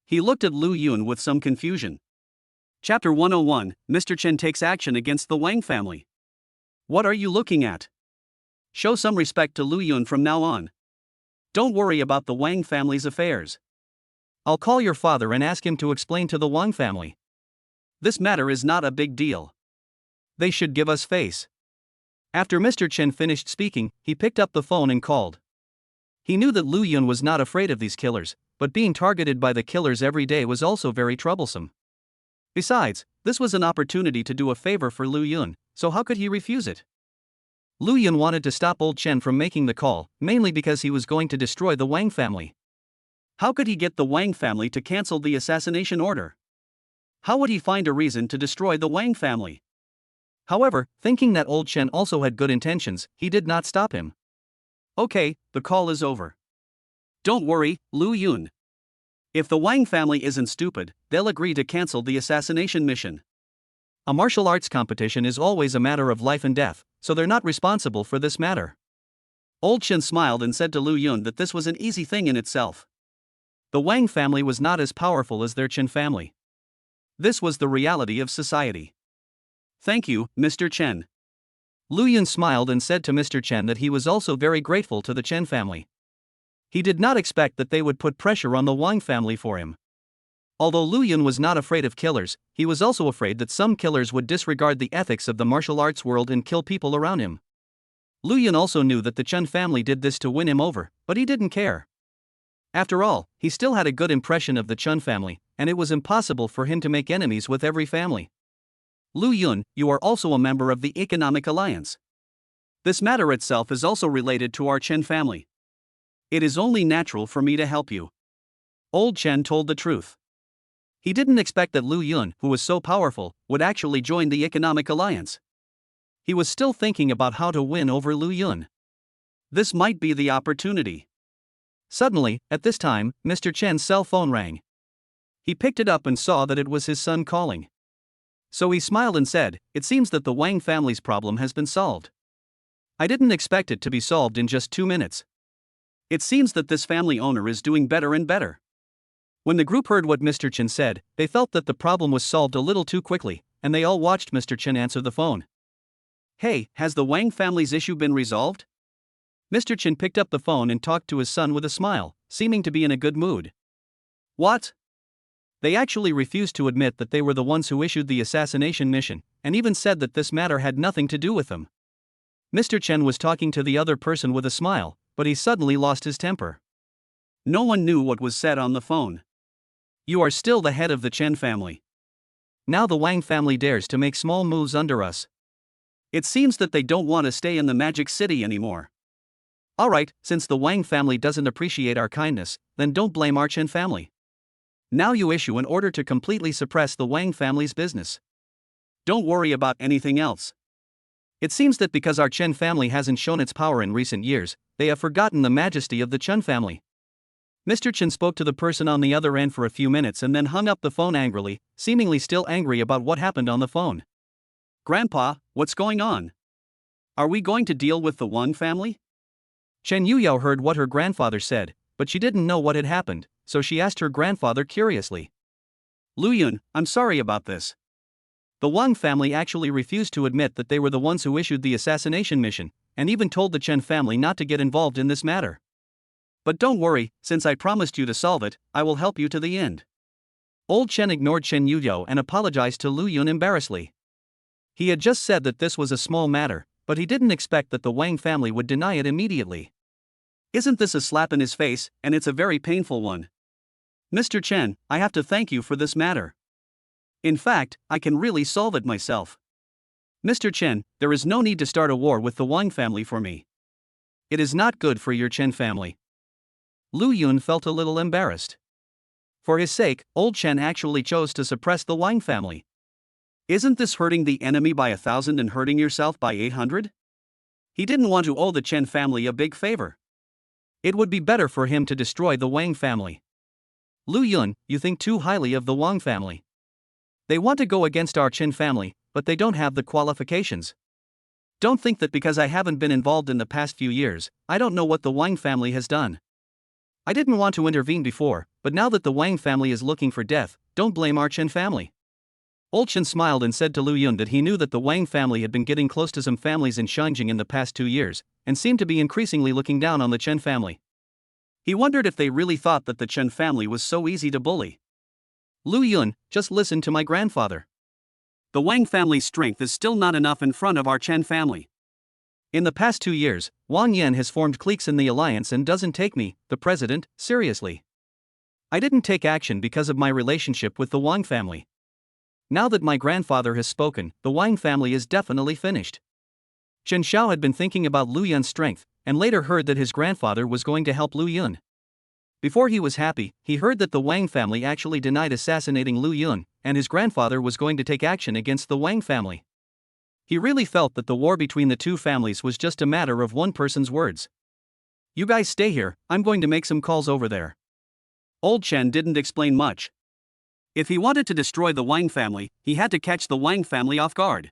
He looked at Lu Yun with some confusion. Chapter 101, Mr. Chen takes action against the Wang family. What are you looking at? Show some respect to Lu Yun from now on. Don't worry about the Wang family's affairs.
I'll call your father and ask him to explain to the Wang family.
This matter is not a big deal.
They should give us face. After Mr. Chen finished speaking, he picked up the phone and called. He knew that Lu Yun was not afraid of these killers, but being targeted by the killers every day was also very troublesome. Besides, this was an opportunity to do a favor for Lu Yun, so how could he refuse it? Lu Yun wanted to stop old Chen from making the call, mainly because he was going to destroy the Wang family.
How could he get the Wang family to cancel the assassination order? How would he find a reason to destroy the Wang family?
However, thinking that old Chen also had good intentions, he did not stop him.
Okay, the call is over. Don't worry, Lu Yun. If the Wang family isn't stupid, they'll agree to cancel the assassination mission.
A martial arts competition is always a matter of life and death, so they're not responsible for this matter.
Old Chen smiled and said to Lu Yun that this was an easy thing in itself.
The Wang family was not as powerful as their Chen family. This was the reality of society.
Thank you, Mr. Chen.
Lu Yun smiled and said to Mr. Chen that he was also very grateful to the Chen family. He did not expect that they would put pressure on the Wang family for him. Although Lu Yun was not afraid of killers, he was also afraid that some killers would disregard the ethics of the martial arts world and kill people around him. Lu Yun also knew that the Chen family did this to win him over, but he didn't care. After all, he still had a good impression of the Chen family, and it was impossible for him to make enemies with every family.
Lu Yun, you are also a member of the Economic Alliance. This matter itself is also related to our Chen family. It is only natural for me to help you. Old Chen told the truth. He didn't expect that Lu Yun, who was so powerful, would actually join the Economic Alliance. He was still thinking about how to win over Lu Yun. This might be the opportunity.
Suddenly, at this time, Mr. Chen's cell phone rang. He picked it up and saw that it was his son calling. So he smiled and said, "It seems that the Wang family's problem has been solved. I didn't expect it to be solved in just 2 minutes.
It seems that this family owner is doing better and better."
When the group heard what Mr. Chen said, they felt that the problem was solved a little too quickly, and they all watched Mr. Chen answer the phone.
Hey, has the Wang family's issue been resolved?
Mr. Chen picked up the phone and talked to his son with a smile, seeming to be in a good mood.
What?
They actually refused to admit that they were the ones who issued the assassination mission, and even said that this matter had nothing to do with them. Mr. Chen was talking to the other person with a smile, but he suddenly lost his temper.
No one knew what was said on the phone.
You are still the head of the Chen family. Now the Wang family dares to make small moves under us.
It seems that they don't want to stay in the Magic City anymore.
Alright, since the Wang family doesn't appreciate our kindness, then don't blame our Chen family. Now you issue an order to completely suppress the Wang family's business.
Don't worry about anything else.
It seems that because our Chen family hasn't shown its power in recent years, they have forgotten the majesty of the Chen family. Mr. Chen spoke to the person on the other end for a few minutes and then hung up the phone angrily, seemingly still angry about what happened on the phone.
Grandpa, what's going on? Are we going to deal with the Wang family?
Chen Yuyao heard what her grandfather said, but she didn't know what had happened, so she asked her grandfather curiously.
Lu Yun, I'm sorry about this.
The Wang family actually refused to admit that they were the ones who issued the assassination mission, and even told the Chen family not to get involved in this matter.
But don't worry, since I promised you to solve it, I will help you to the end.
Old Chen ignored Chen Yuyao and apologized to Lu Yun embarrassedly. He had just said that this was a small matter, but he didn't expect that the Wang family would deny it immediately.
Isn't this a slap in his face, and it's a very painful one? Mr. Chen, I have to thank you for this matter. In fact, I can really solve it myself. Mr. Chen, there is no need to start a war with the Wang family for me.
It is not good for your Chen family. Lu Yun felt a little embarrassed. For his sake, old Chen actually chose to suppress the Wang family.
Isn't this hurting the enemy by 1,000 and hurting yourself by 800? He didn't want to owe the Chen family a big favor.
It would be better for him to destroy the Wang family. Lu Yun, you think too highly of the Wang family. They want to go against our Chen family, but they don't have the qualifications. Don't think that because I haven't been involved in the past few years, I don't know what the Wang family has done. I didn't want to intervene before, but now that the Wang family is looking for death, don't blame our Chen family. Old Chen smiled and said to Lu Yun that he knew that the Wang family had been getting close to some families in Shanjing in the past 2 years, and seemed to be increasingly looking down on the Chen family.
He wondered if they really thought that the Chen family was so easy to bully.
Lu Yun, just listen to my grandfather.
The Wang family's strength is still not enough in front of our Chen family.
In the past 2 years, Wang Yan has formed cliques in the alliance and doesn't take me, the president, seriously. I didn't take action because of my relationship with the Wang family. Now that my grandfather has spoken, the Wang family is definitely finished. Chen Xiao had been thinking about Lu Yun's strength, and later heard that his grandfather was going to help Lu Yun. Before he was happy, he heard that the Wang family actually denied assassinating Lu Yun, and his grandfather was going to take action against the Wang family. He really felt that the war between the two families was just a matter of one person's words.
You guys stay here, I'm going to make some calls over there. Old Chen didn't explain much. If he wanted to destroy the Wang family, he had to catch the Wang family off guard.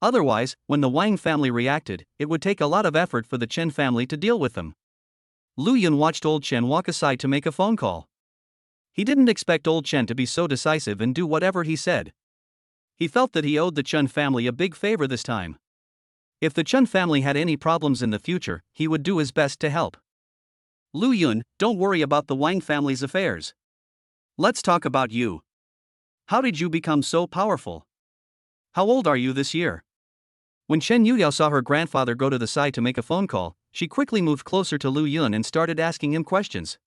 Otherwise, when the Wang family reacted, it would take a lot of effort for the Chen family to deal with them. Lu Yun watched Old Chen walk aside to make a phone call. He didn't expect Old Chen to be so decisive and do whatever he said. He felt that he owed the Chen family a big favor this time. If the Chen family had any problems in the future, he would do his best to help.
Lu Yun, don't worry about the Wang family's affairs. Let's talk about you. How did you become so powerful? How old are you this year?
When Chen Yuyao saw her grandfather go to the side to make a phone call, she quickly moved closer to Lu Yun and started asking him questions.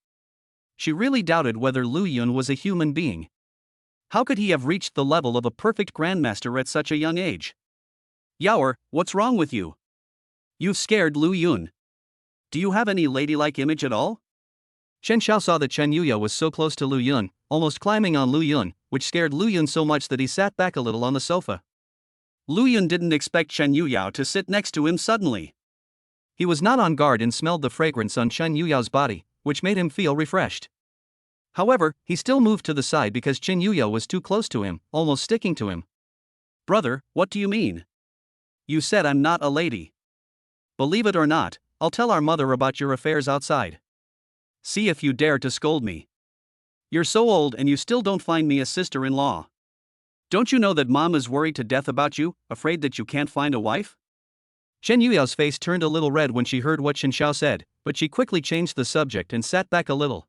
She really doubted whether Lu Yun was a human being.
How could he have reached the level of a perfect grandmaster at such a young age? Yaoer, what's wrong with you? You've scared Lu Yun. Do you have any ladylike image at all?
Chen Xiao saw that Chen Yuyao was so close to Lu Yun, almost climbing on Lu Yun, which scared Lu Yun so much that he sat back a little on the sofa.
Lu Yun didn't expect Chen Yuyao to sit next to him suddenly.
He was not on guard and smelled the fragrance on Chen Yuyao's body, which made him feel refreshed. However, he still moved to the side because Chen Yuyao was too close to him, almost sticking to him.
Brother, what do you mean? You said I'm not a lady. Believe it or not, I'll tell our mother about your affairs outside. See if you dare to scold me. You're so old and you still don't find me a sister-in-law. Don't you know that Mom is worried to death about you, afraid that you can't find a wife?
Chen Yuyao's face turned a little red when she heard what Chen Xiao said, but she quickly changed the subject and sat back a little.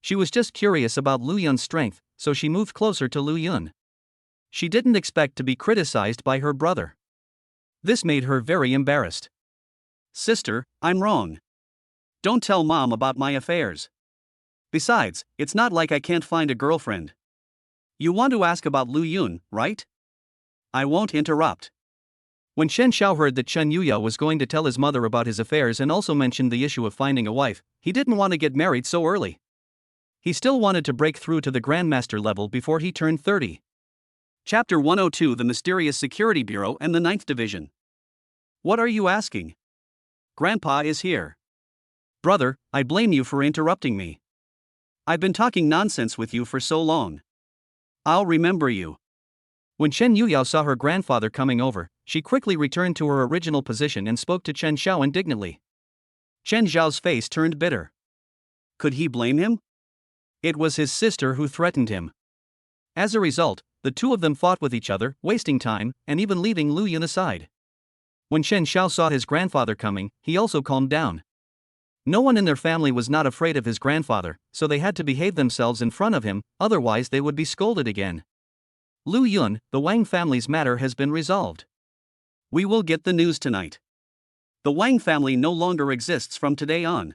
She was just curious about Lu Yun's strength, so she moved closer to Lu Yun. She didn't expect to be criticized by her brother. This made her very embarrassed.
Sister, I'm wrong. Don't tell Mom about my affairs. Besides, it's not like I can't find a girlfriend. You want to ask about Lu Yun, right? I won't interrupt.
When Chen Xiao heard that Chen Yuyao was going to tell his mother about his affairs and also mentioned the issue of finding a wife, he didn't want to get married so early. He still wanted to break through to the Grandmaster level before he turned 30.
Chapter 102: The Mysterious Security Bureau and the 9th Division. What are you asking? Grandpa is here.
Brother, I blame you for interrupting me.
I've been talking nonsense with you for so long. I'll remember you.
When Chen Yuyao saw her grandfather coming over, she quickly returned to her original position and spoke to Chen Xiao indignantly.
Chen Xiao's face turned bitter. Could he blame him?
It was his sister who threatened him. As a result, the two of them fought with each other, wasting time, and even leaving Lu Yun aside. When Chen Xiao saw his grandfather coming, he also calmed down. No one in their family was not afraid of his grandfather, so they had to behave themselves in front of him, otherwise they would be scolded again. Lu Yun, the Wang family's matter has been resolved.
We will get the news tonight. The Wang family no longer exists from today on.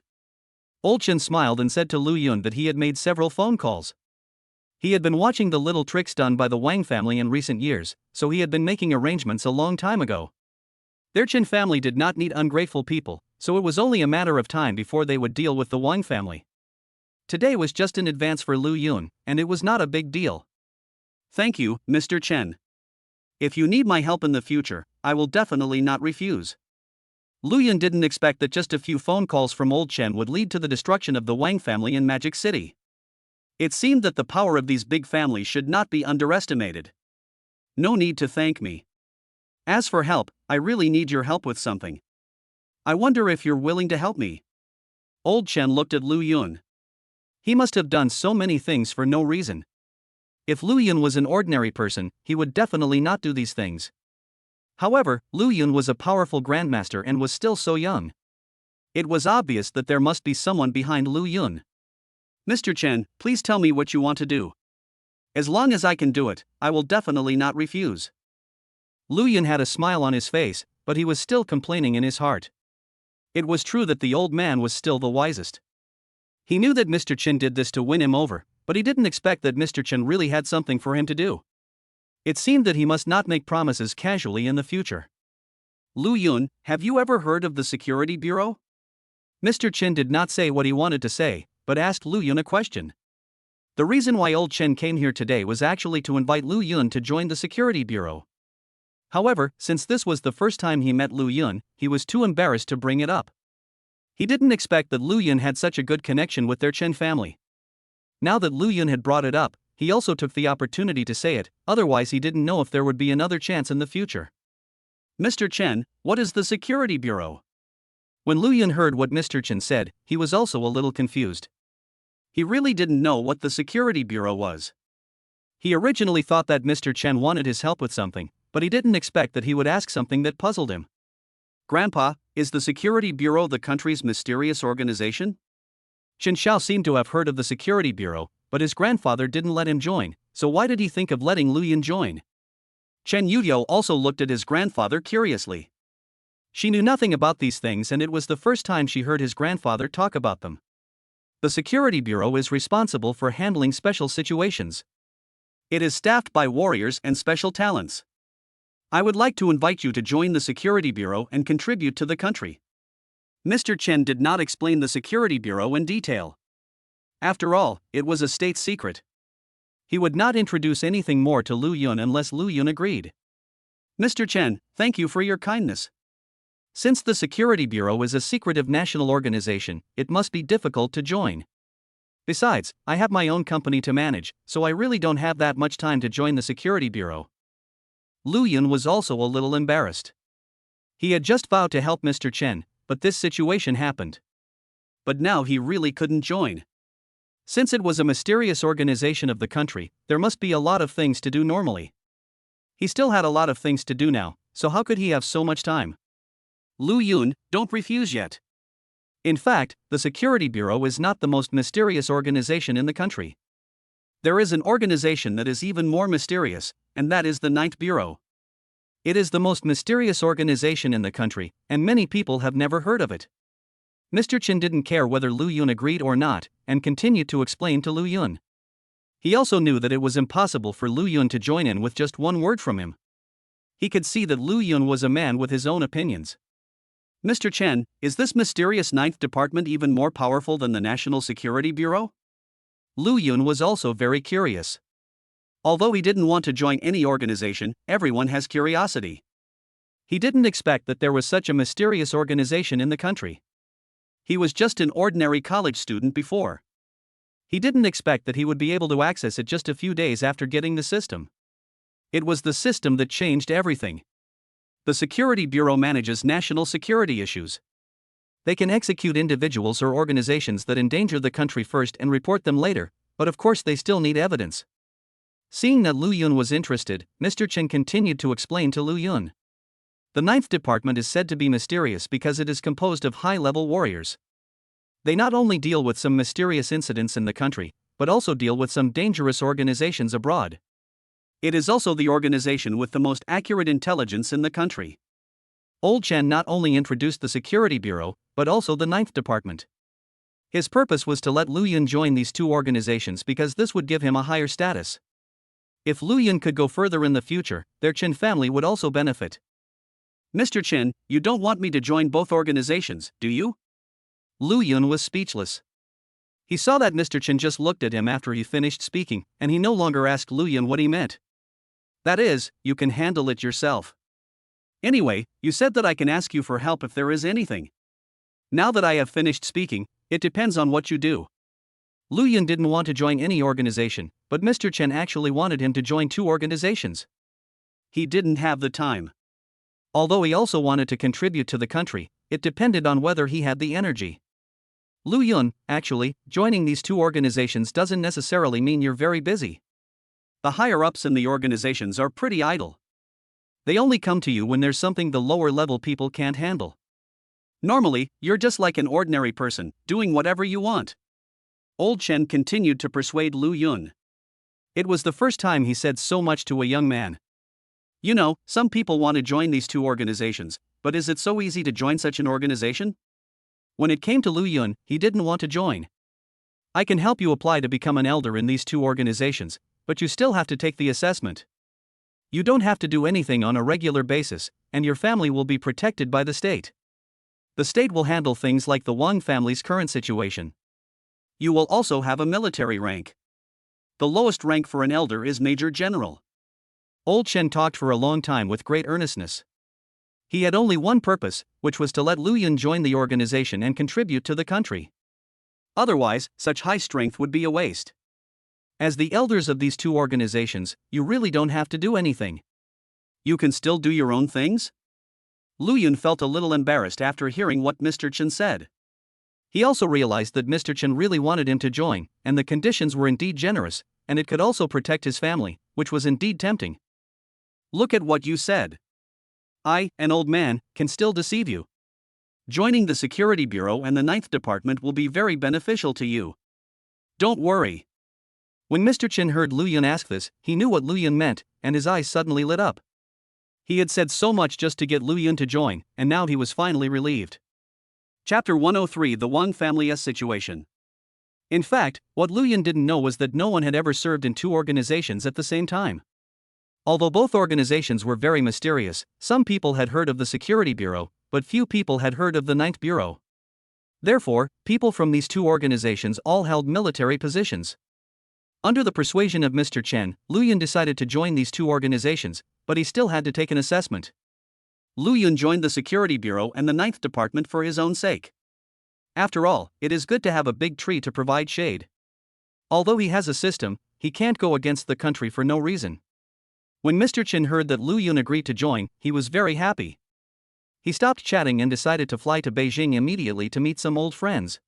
Old Chen smiled and said to Lu Yun that he had made several phone calls. He had been watching the little tricks done by the Wang family in recent years, so he had been making arrangements a long time ago. Their Chen family did not need ungrateful people, so it was only a matter of time before they would deal with the Wang family. Today was just in advance for Lu Yun, and it was not a big deal.
Thank you, Mr. Chen. If you need my help in the future, I will definitely not refuse. Lu Yun didn't expect that just a few phone calls from old Chen would lead to the destruction of the Wang family in Magic City. It seemed that the power of these big families should not be underestimated. No need to thank me. As for help, I really need your help with something. I wonder if you're willing to help me. Old Chen looked at Lu Yun. He must have done so many things for no reason. If Lu Yun was an ordinary person, he would definitely not do these things. However, Lu Yun was a powerful grandmaster and was still so young. It was obvious that there must be someone behind Lu Yun. Mr. Chen, please tell me what you want to do. As long as I can do it, I will definitely not refuse. Lu Yun had a smile on his face, but he was still complaining in his heart. It was true that the old man was still the wisest. He knew that Mr. Chen did this to win him over, but he didn't expect that Mr. Chen really had something for him to do. It seemed that he must not make promises casually in the future. Lu Yun, have you ever heard of the Security Bureau? Mr. Chen did not say what he wanted to say, but asked Lu Yun a question. The reason why old Chen came here today was actually to invite Lu Yun to join the Security Bureau. However, since this was the first time he met Lu Yun, he was too embarrassed to bring it up. He didn't expect that Lu Yun had such a good connection with their Chen family. Now that Lu Yun had brought it up, he also took the opportunity to say it, otherwise he didn't know if there would be another chance in the future. Mr. Chen, what is the Security Bureau? When Lu Yun heard what Mr. Chen said, he was also a little confused. He really didn't know what the Security Bureau was. He originally thought that Mr. Chen wanted his help with something, but he didn't expect that he would ask something that puzzled him. Grandpa, is the Security Bureau the country's mysterious organization? Chen Xiao seemed to have heard of the Security Bureau, but his grandfather didn't let him join, so why did he think of letting Lu Yun join? Chen Yuyo also looked at his grandfather curiously. She knew nothing about these things and it was the first time she heard his grandfather talk about them. The Security Bureau is responsible for handling special situations. It is staffed by warriors and special talents. I would like to invite you to join the Security Bureau and contribute to the country. Mr. Chen did not explain the Security Bureau in detail. After all, it was a state secret. He would not introduce anything more to Lu Yun unless Lu Yun agreed. Mr. Chen, thank you for your kindness. Since the Security Bureau is a secretive national organization, it must be difficult to join. Besides, I have my own company to manage, so I really don't have that much time to join the Security Bureau. Lu Yun was also a little embarrassed. He had just vowed to help Mr. Chen, but this situation happened. But now he really couldn't join. Since it was a mysterious organization of the country, there must be a lot of things to do normally. He still had a lot of things to do now, so how could he have so much time? Lu Yun, don't refuse yet. In fact, the Security Bureau is not the most mysterious organization in the country. There is an organization that is even more mysterious, and that is the Ninth Bureau. It is the most mysterious organization in the country, and many people have never heard of it. Mr. Chen didn't care whether Lu Yun agreed or not, and continued to explain to Lu Yun. He also knew that it was impossible for Lu Yun to join in with just one word from him. He could see that Lu Yun was a man with his own opinions. Mr. Chen, is this mysterious Ninth Department even more powerful than the National Security Bureau? Lu Yun was also very curious. Although he didn't want to join any organization, everyone has curiosity. He didn't expect that there was such a mysterious organization in the country. He was just an ordinary college student before. He didn't expect that he would be able to access it just a few days after getting the system. It was the system that changed everything. The Security Bureau manages national security issues. They can execute individuals or organizations that endanger the country first and report them later, but of course they still need evidence. Seeing that Lu Yun was interested, Mr. Chen continued to explain to Lu Yun. The Ninth Department is said to be mysterious because it is composed of high-level warriors. They not only deal with some mysterious incidents in the country, but also deal with some dangerous organizations abroad. It is also the organization with the most accurate intelligence in the country. Old Chen not only introduced the Security Bureau, but also the Ninth Department. His purpose was to let Lu Yun join these two organizations because this would give him a higher status. If Lu Yun could go further in the future, their Chen family would also benefit. Mr. Chen, you don't want me to join both organizations, do you? Lu Yun was speechless. He saw that Mr. Chen just looked at him after he finished speaking, and he no longer asked Lu Yun what he meant. That is, you can handle it yourself. Anyway, you said that I can ask you for help if there is anything. Now that I have finished speaking, it depends on what you do.
Lu Yun didn't want to join any organization, but Mr. Chen actually wanted him to join 2 organizations.
He didn't have the time.
Although he also wanted to contribute to the country, it depended on whether he had the energy. Lu Yun, actually, joining these 2 organizations doesn't necessarily mean you're very busy.
The higher-ups in the organizations are pretty idle.
They only come to you when there's something the lower-level people can't handle.
Normally, you're just like an ordinary person, doing whatever you want. Old Chen continued to persuade Lu Yun.
It was the first time he said so much to a young man.
You know, some people want to join these 2 organizations, but is it so easy to join such an organization?
When it came to Lu Yun, he didn't want to join. I can help you apply to become an elder in these 2 organizations, but you still have to take the assessment. You don't have to do anything on a regular basis, and your family will be protected by the state. The state will handle things like the Wang family's current situation.
You will also have a military rank. The lowest rank for an elder is Major General.
Old Chen talked for a long time with great earnestness. He had only one purpose, which was to let Lu Yun join the organization and contribute to the country.
Otherwise, such high strength would be a waste.
As the elders of these 2 organizations, you really don't have to do anything.
You can still do your own things? Lu Yun felt a little embarrassed after hearing what Mr. Chen said.
He also realized that Mr. Chen really wanted him to join, and the conditions were indeed generous, and it could also protect his family, which was indeed tempting.
Look at what you said.
I, an old man, can still deceive you.
Joining the Security Bureau and the 9th Department will be very beneficial to you. Don't worry.
When Mr. Chen heard Lu Yun ask this, he knew what Lu Yun meant, and his eyes suddenly lit up. He had said so much just to get Lu Yun to join, and now he was finally relieved.
Chapter 103: The Wang Family's Situation.
In fact, what Lu Yun didn't know was that no one had ever served in 2 organizations at the same time. Although both organizations were very mysterious, some people had heard of the Security Bureau, but few people had heard of the 9th Bureau. Therefore, people from these 2 organizations all held military positions. Under the persuasion of Mr. Chen, Lu Yun decided to join these 2 organizations, but he still had to take an assessment.
Lu Yun joined the Security Bureau and the 9th Department for his own sake. After all, it is good to have a big tree to provide shade. Although he has a system, he can't go against the country for no reason. When Mr. Chen heard that Lu Yun agreed to join, he was very happy. He stopped chatting and decided to fly to Beijing immediately to meet some old friends.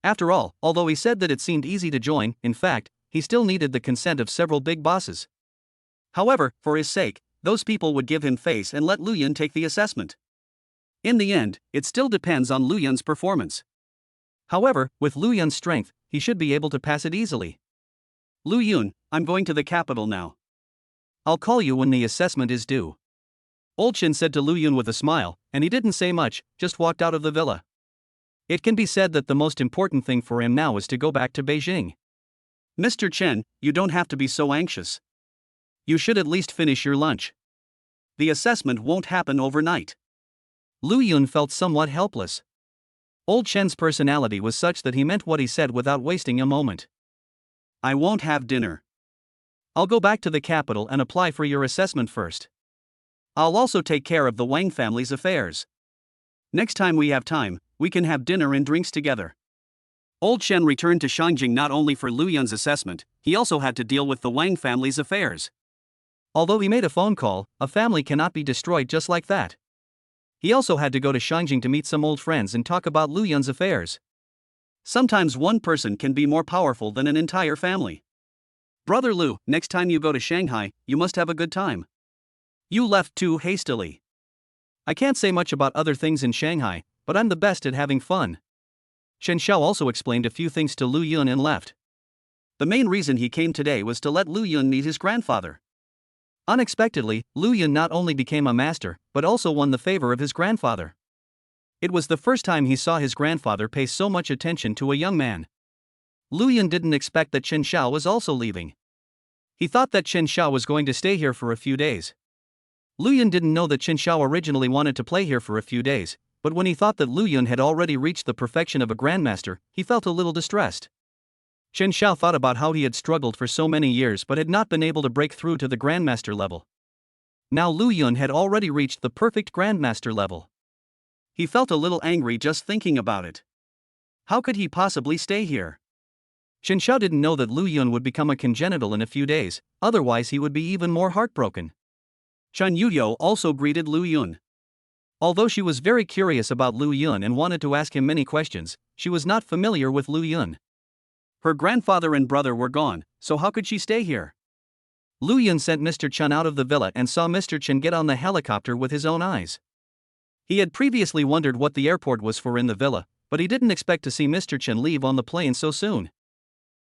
After all, although he said that it seemed easy to join, in fact, he still needed the consent of several big bosses. However, for his sake, those people would give him face and let Lu Yun take the assessment. In the end, it still depends on Lu Yun's performance.
However, with Lu Yun's strength, he should be able to pass it easily.
Lu Yun, I'm going to the capital now.
I'll call you when the assessment is due. Old Chen said to Lu Yun with a smile, and he didn't say much, just walked out of the villa. It can be said that the most important thing for him now is to go back to Beijing.
Mr. Chen, you don't have to be so anxious. You should at least finish your lunch. The assessment won't happen overnight.
Lu Yun felt somewhat helpless. Old Chen's personality was such that he meant what he said without wasting a moment.
I won't have dinner.
I'll go back to the capital and apply for your assessment first.
I'll also take care of the Wang family's affairs. Next time we have time, we can have dinner and drinks together. Old Chen returned to Shangjing not only for Lu Yun's assessment, he also had to deal with the Wang family's affairs.
Although he made a phone call, a family cannot be destroyed just like that. He also had to go to Shangjing to meet some old friends and talk about Lu Yun's affairs.
Sometimes one person can be more powerful than an entire family. Brother Lu, next time you go to Shanghai, you must have a good time. You left too hastily.
I can't say much about other things in Shanghai, but I'm the best at having fun. Chen Xiao also explained a few things to Lu Yun and left.
The main reason he came today was to let Lu Yun meet his grandfather.
Unexpectedly, Lu Yun not only became a master, but also won the favor of his grandfather. It was the first time he saw his grandfather pay so much attention to a young man. Lu Yun didn't expect that Chen Xiao was also leaving. He thought that Chen Xiao was going to stay here for a few days. Lu Yun didn't know that Chen Xiao originally wanted to play here for a few days, but when he thought that Lu Yun had already reached the perfection of a grandmaster, he felt a little distressed. Chen Xiao thought about how he had struggled for so many years but had not been able to break through to the grandmaster level. Now Lu Yun had already reached the perfect grandmaster level.
He felt a little angry just thinking about it. How could he possibly stay here?
Chen Xiao didn't know that Lu Yun would become a congenital in a few days, otherwise he would be even more heartbroken.
Chen Yuyo also greeted Lu Yun.
Although she was very curious about Lu Yun and wanted to ask him many questions, she was not familiar with Lu Yun.
Her grandfather and brother were gone, so how could she stay here?
Lu Yun sent Mr. Chen out of the villa and saw Mr. Chen get on the helicopter with his own eyes. He had previously wondered what the airport was for in the villa, but he didn't expect to see Mr. Chen leave on the plane so soon.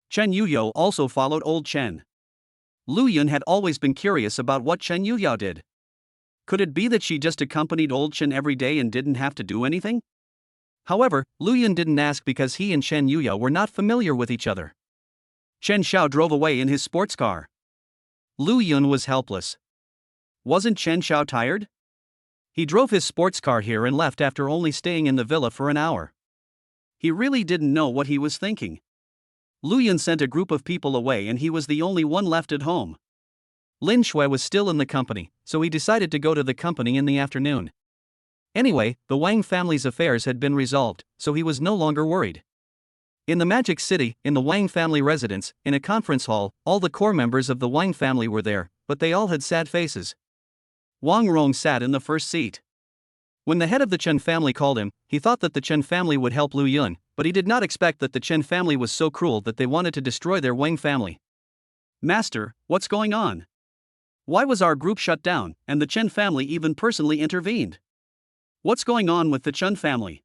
Chen Yuyo also followed old Chen. Lu Yun had always been curious about what Chen Yuyo did. Could it be that she just accompanied old Chen every day and didn't have to do anything?
However, Lu Yun didn't ask because he and Chen Yuyo were not familiar with each other.
Chen Xiao drove away in his sports car.
Lu Yun was helpless.
Wasn't Chen Xiao tired?
He drove his sports car here and left after only staying in the villa for an hour.
He really didn't know what he was thinking. Lu Yun sent a group of people away and he was the only one left at home.
Lin Shui was still in the company, so he decided to go to the company in the afternoon. Anyway, the Wang family's affairs had been resolved, so he was no longer worried. In the Magic City, in the Wang family residence, in a conference hall, all the core members of the Wang family were there, but they all had sad faces.
Wang Rong sat in the first seat.
When the head of the Chen family called him, he thought that the Chen family would help Lu Yun, but he did not expect that the Chen family was so cruel that they wanted to destroy their Wang family.
Master, what's going on? Why was our group shut down, and the Chen family even personally intervened? What's going on with the Chen family?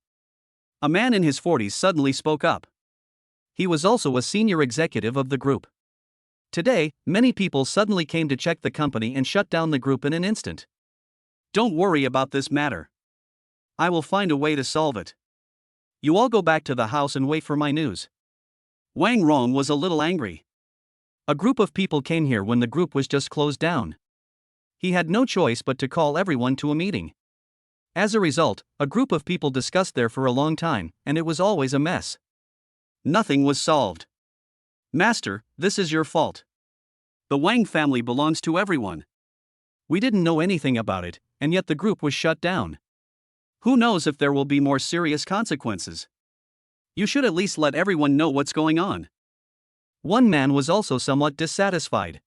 A man in his 40s suddenly spoke up.
He was also a senior executive of the group. Today, many people suddenly came to check the company and shut down the group in an instant.
Don't worry about this matter. I will find a way to solve it. You all go back to the house and wait for my news. Wang Rong was a little angry.
A group of people came here when the group was just closed down. He had no choice but to call everyone to a meeting. As a result, a group of people discussed there for a long time, and it was always a mess.
Nothing was solved. Master, this is your fault. The Wang family belongs to everyone.
We didn't know anything about it, and yet the group was shut down.
Who knows if there will be more serious consequences? You should at least let everyone know what's going on.
One man was also somewhat dissatisfied.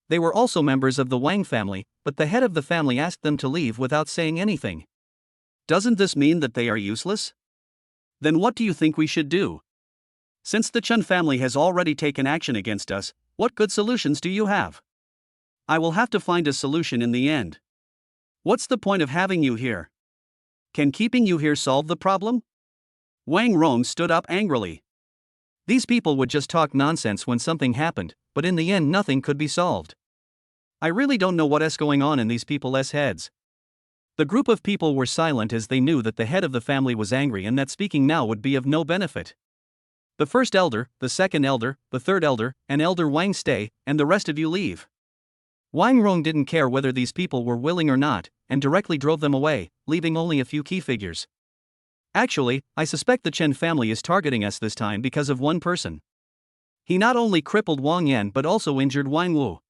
They were also members of the Wang family, but the head of the family asked them to leave without saying anything.
Doesn't this mean that they are useless? Then what do you think we should do? Since the Chen family has already taken action against us, what good solutions do you have? I will have to find a solution in the end. What's the point of having you here? Can keeping you here solve the problem? Wang Rong stood up angrily.
These people would just talk nonsense when something happened, but in the end nothing could be solved.
I really don't know what is going on in these people's heads.
The group of people were silent as they knew that the head of the family was angry and that speaking now would be of no benefit. The first elder, the second elder, the third elder, and Elder Wang stay, and the rest of you leave. Wang Rong didn't care whether these people were willing or not, and directly drove them away, leaving only a few key figures. Actually, I suspect the Chen family is targeting us this time because of one person. He not only crippled Wang Yan but also injured Wang Wu.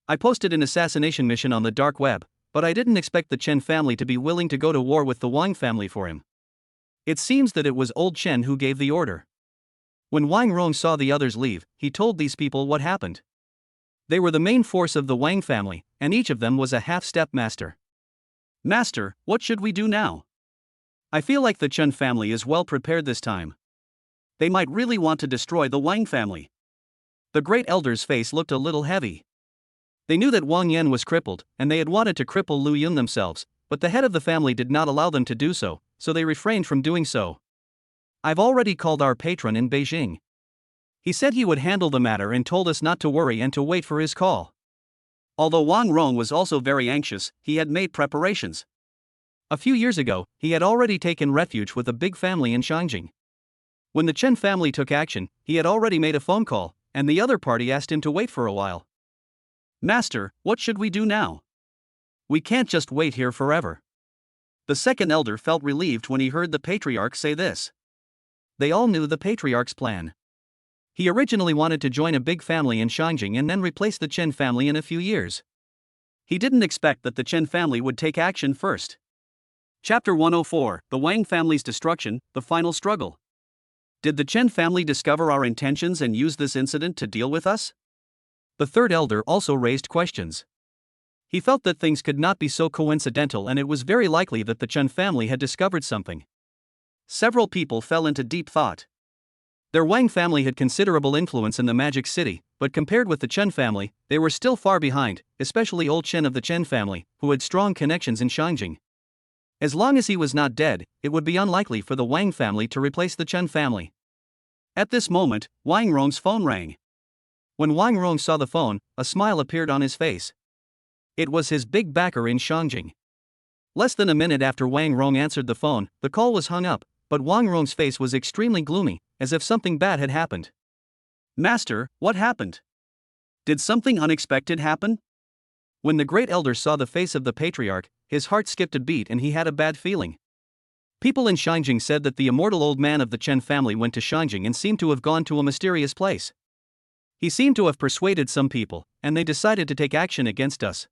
I posted an assassination mission on the dark web, but I didn't expect the Chen family to be willing to go to war with the Wang family for him. It seems that it was old Chen who gave the order. When Wang Rong saw the others leave, he told these people what happened. They were the main force of the Wang family, and each of them was a half-step master.
Master, what should we do now? I feel like the Chen family is well prepared this time. They might really want to destroy the Wang family. The great elder's face looked a little heavy. They knew that Wang Yan was crippled, and they had wanted to cripple Lu Yun themselves, but the head of the family did not allow them to do so, so they refrained from doing so. I've already called our patron in Beijing. He said he would handle the matter and told us not to worry and to wait for his call.
Although Wang Rong was also very anxious, he had made preparations. A few years ago, he had already taken refuge with a big family in Shangjing. When the Chen family took action, he had already made a phone call, and the other party asked him to wait for a while.
Master, what should we do now?
We can't just wait here forever.
The second elder felt relieved when he heard the patriarch say this.
They all knew the patriarch's plan. He originally wanted to join a big family in Shangjing and then replace the Chen family in a few years.
He didn't expect that the Chen family would take action first. Chapter 104, The Wang Family's Destruction, The Final Struggle. Did the Chen family discover our intentions and use this incident to deal with us?
The third elder also raised questions. He felt that things could not be so coincidental, and it was very likely that the Chen family had discovered something.
Several people fell into deep thought.
Their Wang family had considerable influence in the Magic City, but compared with the Chen family, they were still far behind, especially old Chen of the Chen family, who had strong connections in Shangjing. As long as he was not dead, it would be unlikely for the Wang family to replace the Chen family.
At this moment, Wang Rong's phone rang.
When Wang Rong saw the phone, a smile appeared on his face. It was his big backer in Shangjing. Less than a minute after Wang Rong answered the phone, the call was hung up, but Wang Rong's face was extremely gloomy, as if something bad had happened.
Master, what happened? Did something unexpected happen?
When the great elder saw the face of the patriarch, his heart skipped a beat and he had a bad feeling. People in Shangjing said that the immortal old man of the Chen family went to Shangjing and seemed to have gone to a mysterious place. He seemed to have persuaded some people, and they decided to take action against us.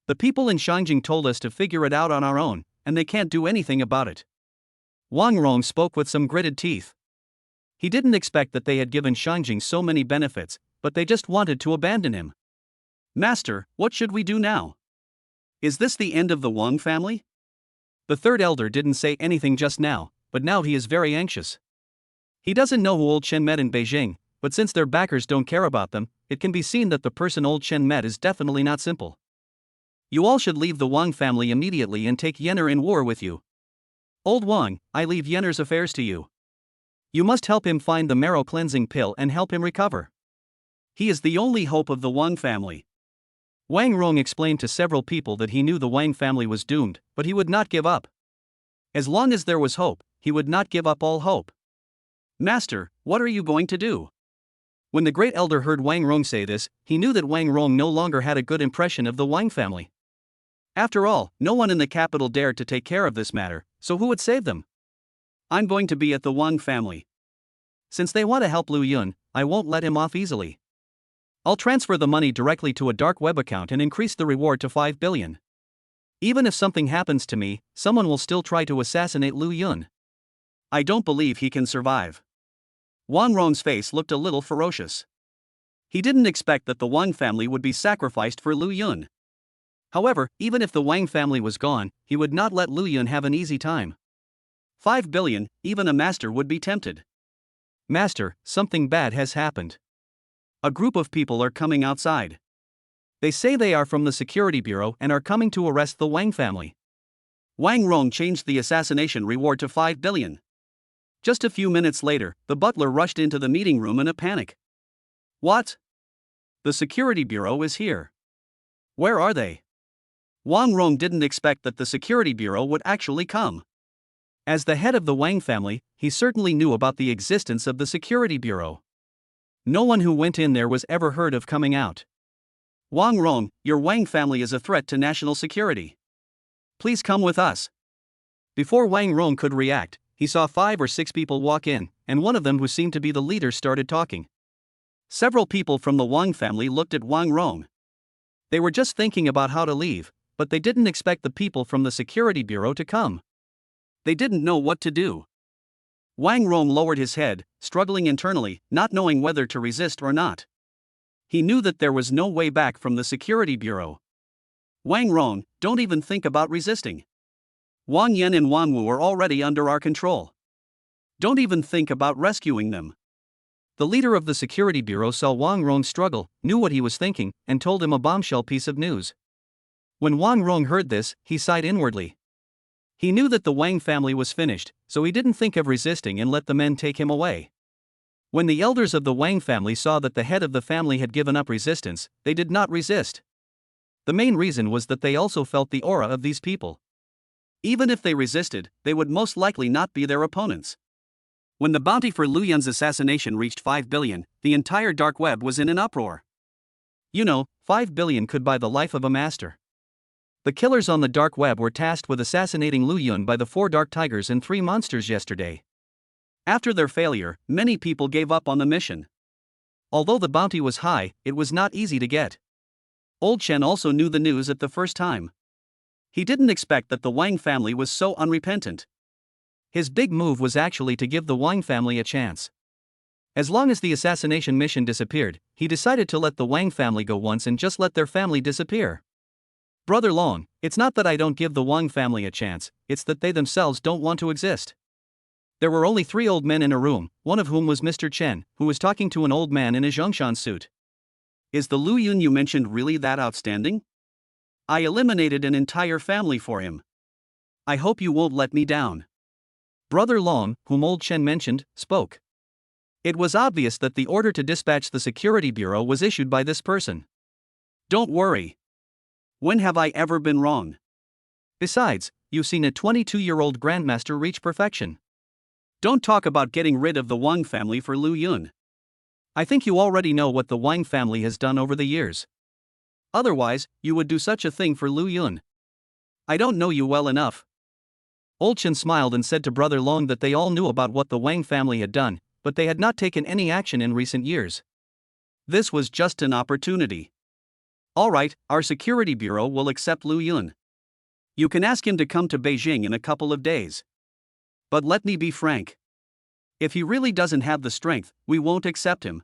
The people in Shangjing told us to figure it out on our own, and they can't do anything about it. Wang Rong spoke with some gritted teeth. He didn't expect that they had given Shangjing so many benefits, but they just wanted to abandon him.
Master, what should we do now? Is this the end of the Wang family?
The third elder didn't say anything just now, but now he is very anxious. He doesn't know who old Chen met in Beijing, but since their backers don't care about them, it can be seen that the person old Chen met is definitely not simple. You all should leave the Wang family immediately and take Yenner in war with you. Old Wang, I leave Yenner's affairs to you. You must help him find the marrow cleansing pill and help him recover.
He is the only hope of the Wang family.
Wang Rong explained to several people that he knew the Wang family was doomed, but he would not give up. As long as there was hope, he would not give up all hope.
Master, what are you going to do?
When the great elder heard Wang Rong say this, he knew that Wang Rong no longer had a good impression of the Wang family. After all, no one in the capital dared to take care of this matter, so who would save them?
I'm going to be at the Wang family.
Since they want to help Lu Yun, I won't let him off easily. I'll transfer the money directly to a dark web account and increase the reward to 5 billion. Even if something happens to me, someone will still try to assassinate Lu Yun.
I don't believe he can survive. Wang Rong's face looked a little ferocious. He didn't expect that the Wang family would be sacrificed for Lu Yun. However, even if the Wang family was gone, he would not let Lu Yun have an easy time.
5 billion, even a master would be tempted. Master, something bad has happened. A group of people are coming outside. They say they are from the security bureau and are coming to arrest the Wang family.
Wang Rong changed the assassination reward to 5 billion. Just a few minutes later, the butler rushed into the meeting room in a panic. What? The security bureau is here. Where are they? Wang Rong didn't expect that the security bureau would actually come.
As the head of the Wang family, he certainly knew about the existence of the security bureau. No one who went in there was ever heard of coming out.
Wang Rong, your Wang family is a threat to national security. Please come with us.
Before Wang Rong could react, he saw 5 or 6 people walk in, and one of them who seemed to be the leader started talking.
Several people from the Wang family looked at Wang Rong.
They were just thinking about how to leave, but they didn't expect the people from the security bureau to come.
They didn't know what to do. Wang Rong lowered his head, struggling internally, not knowing whether to resist or not. He knew that there was no way back from the security bureau. Wang Rong, don't even think about resisting. Wang Yan and Wang Wu are already under our control. Don't even think about rescuing them.
The leader of the security bureau saw Wang Rong struggle, knew what he was thinking, and told him a bombshell piece of news. When Wang Rong heard this, he sighed inwardly. He knew that the Wang family was finished, so he didn't think of resisting and let the men take him away. When the elders of the Wang family saw that the head of the family had given up resistance, they did not resist. The main reason was that they also felt the aura of these people.
Even if they resisted, they would most likely not be their opponents. When the bounty for Lu Yun's assassination reached 5 billion, the entire dark web was in an uproar.
5 billion could buy the life of a master. The killers on the dark web were tasked with assassinating Lu Yun by the 4 dark tigers and 3 monsters yesterday.
After their failure, many people gave up on the mission.
Although the bounty was high, it was not easy to get.
Old Chen also knew the news at the first time. He didn't expect that the Wang family was so unrepentant.
His big move was actually to give the Wang family a chance. As long as the assassination mission disappeared, he decided to let the Wang family go once and just let their family disappear. Brother Long, it's not that I don't give the Wang family a chance, it's that they themselves don't want to exist. There were only 3 old men in a room, one of whom was Mr. Chen, who was talking to an old man in a Zhongshan suit.
Is the Lu Yun you mentioned really that outstanding? I eliminated an entire family for him. I hope you won't let me down.
Brother Long, whom old Chen mentioned, spoke. It was obvious that the order to dispatch the security bureau was issued by this person.
Don't worry. When have I ever been wrong?
Besides, you've seen a 22-year-old grandmaster reach perfection.
Don't talk about getting rid of the Wang family for Lu Yun.
I think you already know what the Wang family has done over the years.
Otherwise, you would do such a thing for Lu Yun. I don't know you well enough.
Old Chen smiled and said to Brother Long that they all knew about what the Wang family had done, but they had not taken any action in recent years.
This was just an opportunity. All right, our security bureau will accept Lu Yun. You can ask him to come to Beijing in a couple of days. But let me be frank. If he really doesn't have the strength, we won't accept him.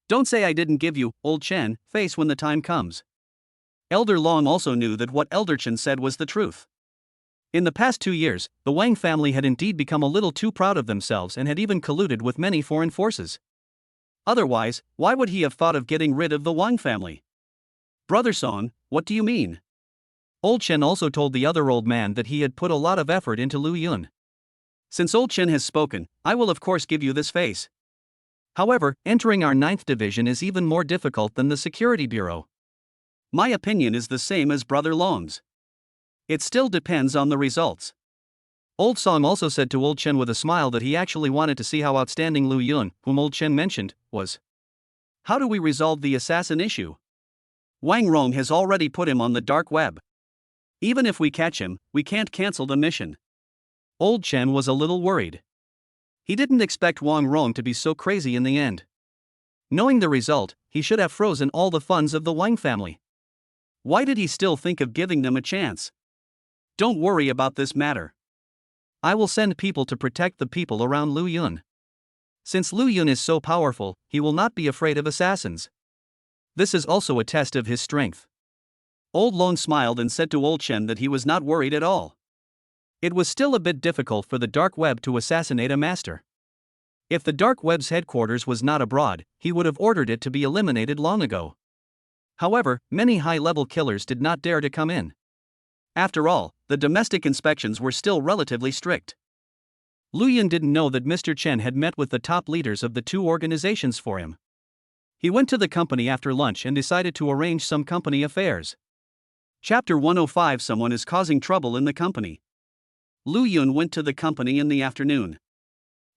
Don't say I didn't give you, Old Chen, face when the time comes. Elder Long also knew that what Elder Chen said was the truth.
In the past 2 years, the Wang family had indeed become a little too proud of themselves and had even colluded with many foreign forces.
Otherwise, why would he have thought of getting rid of the Wang family? Brother Song, what do you mean?
Old Chen also told the other old man that he had put a lot of effort into Lu Yun.
Since Old Chen has spoken, I will of course give you this face.
However, entering our 9th division is even more difficult than the security bureau.
My opinion is the same as Brother Long's. It still depends on the results.
Old Song also said to Old Chen with a smile that he actually wanted to see how outstanding Lu Yun, whom Old Chen mentioned, was.
How do we resolve the assassin issue? Wang Rong has already put him on the dark web. Even if we catch him, we can't cancel the mission.
Old Chen was a little worried. He didn't expect Wang Rong to be so crazy in the end. Knowing the result, he should have frozen all the funds of the Wang family.
Why did he still think of giving them a chance? Don't worry about this matter.
I will send people to protect the people around Lu Yun. Since Lu Yun is so powerful, he will not be afraid of assassins. This is also a test of his strength.
Old Long smiled and said to Old Chen that he was not worried at all.
It was still a bit difficult for the dark web to assassinate a master. If the dark web's headquarters was not abroad, he would have ordered it to be eliminated long ago. However, many high-level killers did not dare to come in.
After all, the domestic inspections were still relatively strict.
Lu Yun didn't know that Mr. Chen had met with the top leaders of the 2 organizations for him. He went to the company after lunch and decided to arrange some company affairs.
Chapter 105. Someone is causing trouble in the company. Lu Yun went to the company in the afternoon.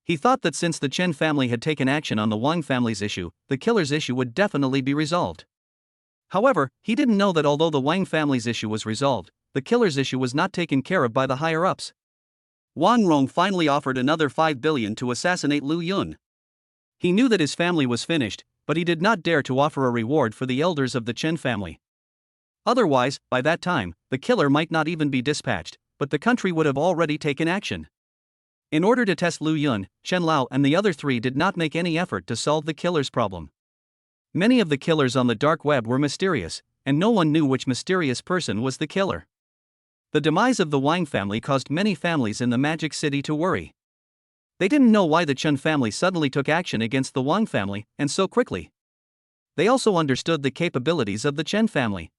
He thought that since the Chen family had taken action on the Wang family's issue, the killer's issue would definitely be resolved. However, he didn't know that although the Wang family's issue was resolved, the killer's issue was not taken care of by the higher-ups.
Wang Rong finally offered another 5 billion to assassinate Lu Yun.
He knew that his family was finished, but he did not dare to offer a reward for the elders of the Chen family. Otherwise, by that time, the killer might not even be dispatched, but the country would have already taken action. In order to test Lu Yun, Chen Lao and the other 3 did not make any effort to solve the killer's problem. Many of the killers on the dark web were mysterious, and no one knew which mysterious person was the killer. The demise of the Wang family caused many families in the Magic City to worry. They didn't know why the Chen family suddenly took action against the Wang family, and so quickly. They also understood the capabilities of the Chen family.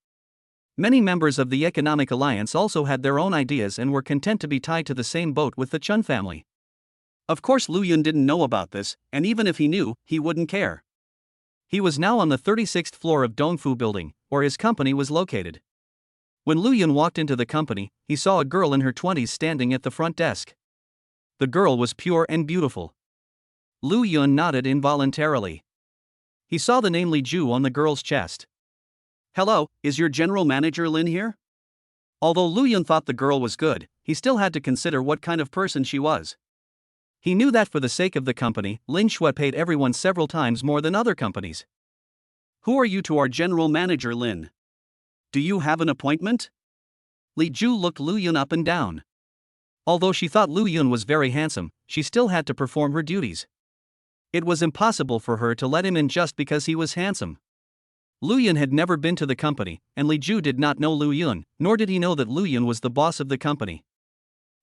Many members of the Economic Alliance also had their own ideas and were content to be tied to the same boat with the Chen family.
Of course Lu Yun didn't know about this, and even if he knew, he wouldn't care.
He was now on the 36th floor of Dongfu building, where his company was located. When Lu Yun walked into the company, he saw a girl in her 20s standing at the front desk. The girl was pure and beautiful. Lu Yun nodded involuntarily. He saw the name Li Ju on the girl's chest.
Hello, is your general manager Lin here? Although Lu Yun thought the girl was good, he still had to consider what kind of person she was.
He knew that for the sake of the company, Lin Shui paid everyone several times more than other companies.
Who are you to our general manager Lin? Do you have an appointment?
Li Ju looked Lu Yun up and down. Although she thought Lu Yun was very handsome, she still had to perform her duties. It was impossible for her to let him in just because he was handsome. Lu Yun had never been to the company, and Li Ju did not know Lu Yun, nor did he know that Lu Yun was the boss of the company.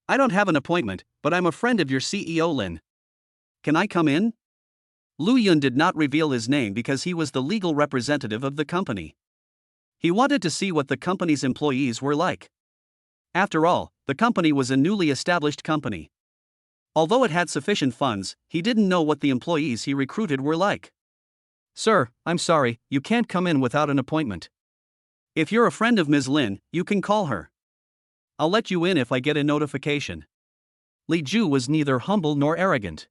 I don't have an appointment, but I'm a friend of your CEO Lin. Can I come in? Lu Yun did not reveal his name because he was the legal representative of the company. He wanted to see what the company's employees were like. After all, the company was a newly established company. Although it had sufficient funds, he didn't know what the employees he recruited were like.
Sir, I'm sorry, you can't come in without an appointment.
If you're a friend of Ms. Lin, you can call her. I'll let you in if I get a notification.
Li Ju was neither humble nor arrogant.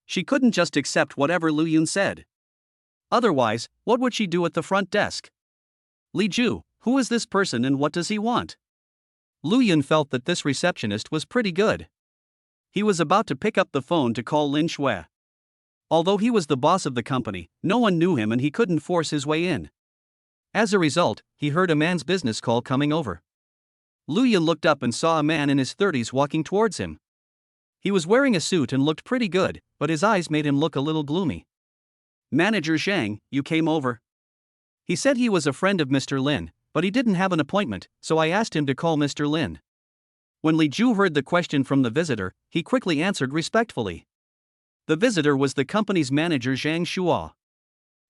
She couldn't just accept whatever Lu Yun said. Otherwise, what would she do at the front desk? Li Ju, who is this person and what does he want?
Lu Yun felt that this receptionist was pretty good.
He was about to pick up the phone to call Lin Shui. Although he was the boss of the company, no one knew him and he couldn't force his way in.
As a result, he heard a man's business call coming over.
Lu Yun looked up and saw a man in his 30s walking towards him.
He was wearing a suit and looked pretty good, but his eyes made him look a little gloomy.
Manager Zhang, you came over?
He said he was a friend of Mr. Lin, but he didn't have an appointment, so I asked him to call Mr. Lin.
When Li Ju heard the question from the visitor, he quickly answered respectfully. The visitor was the company's manager Zhang Shua.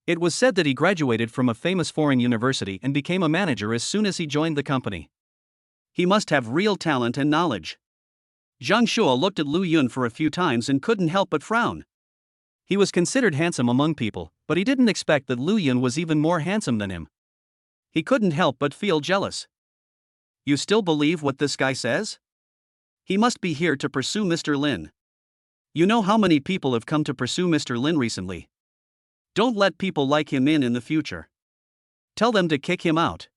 It was said that he graduated from a famous foreign university and became a manager as soon as he joined the company.
He must have real talent and knowledge. Zhang Shua looked at Lu Yun for a few times and couldn't help but frown.
He was considered handsome among people, but he didn't expect that Lu Yun was even more handsome than him.
He couldn't help but feel jealous. You still believe what this guy says? He must be here to pursue Mr. Lin. You know how many people have come to pursue Mr. Lin recently. Don't let people like him in the future. Tell them to kick him out.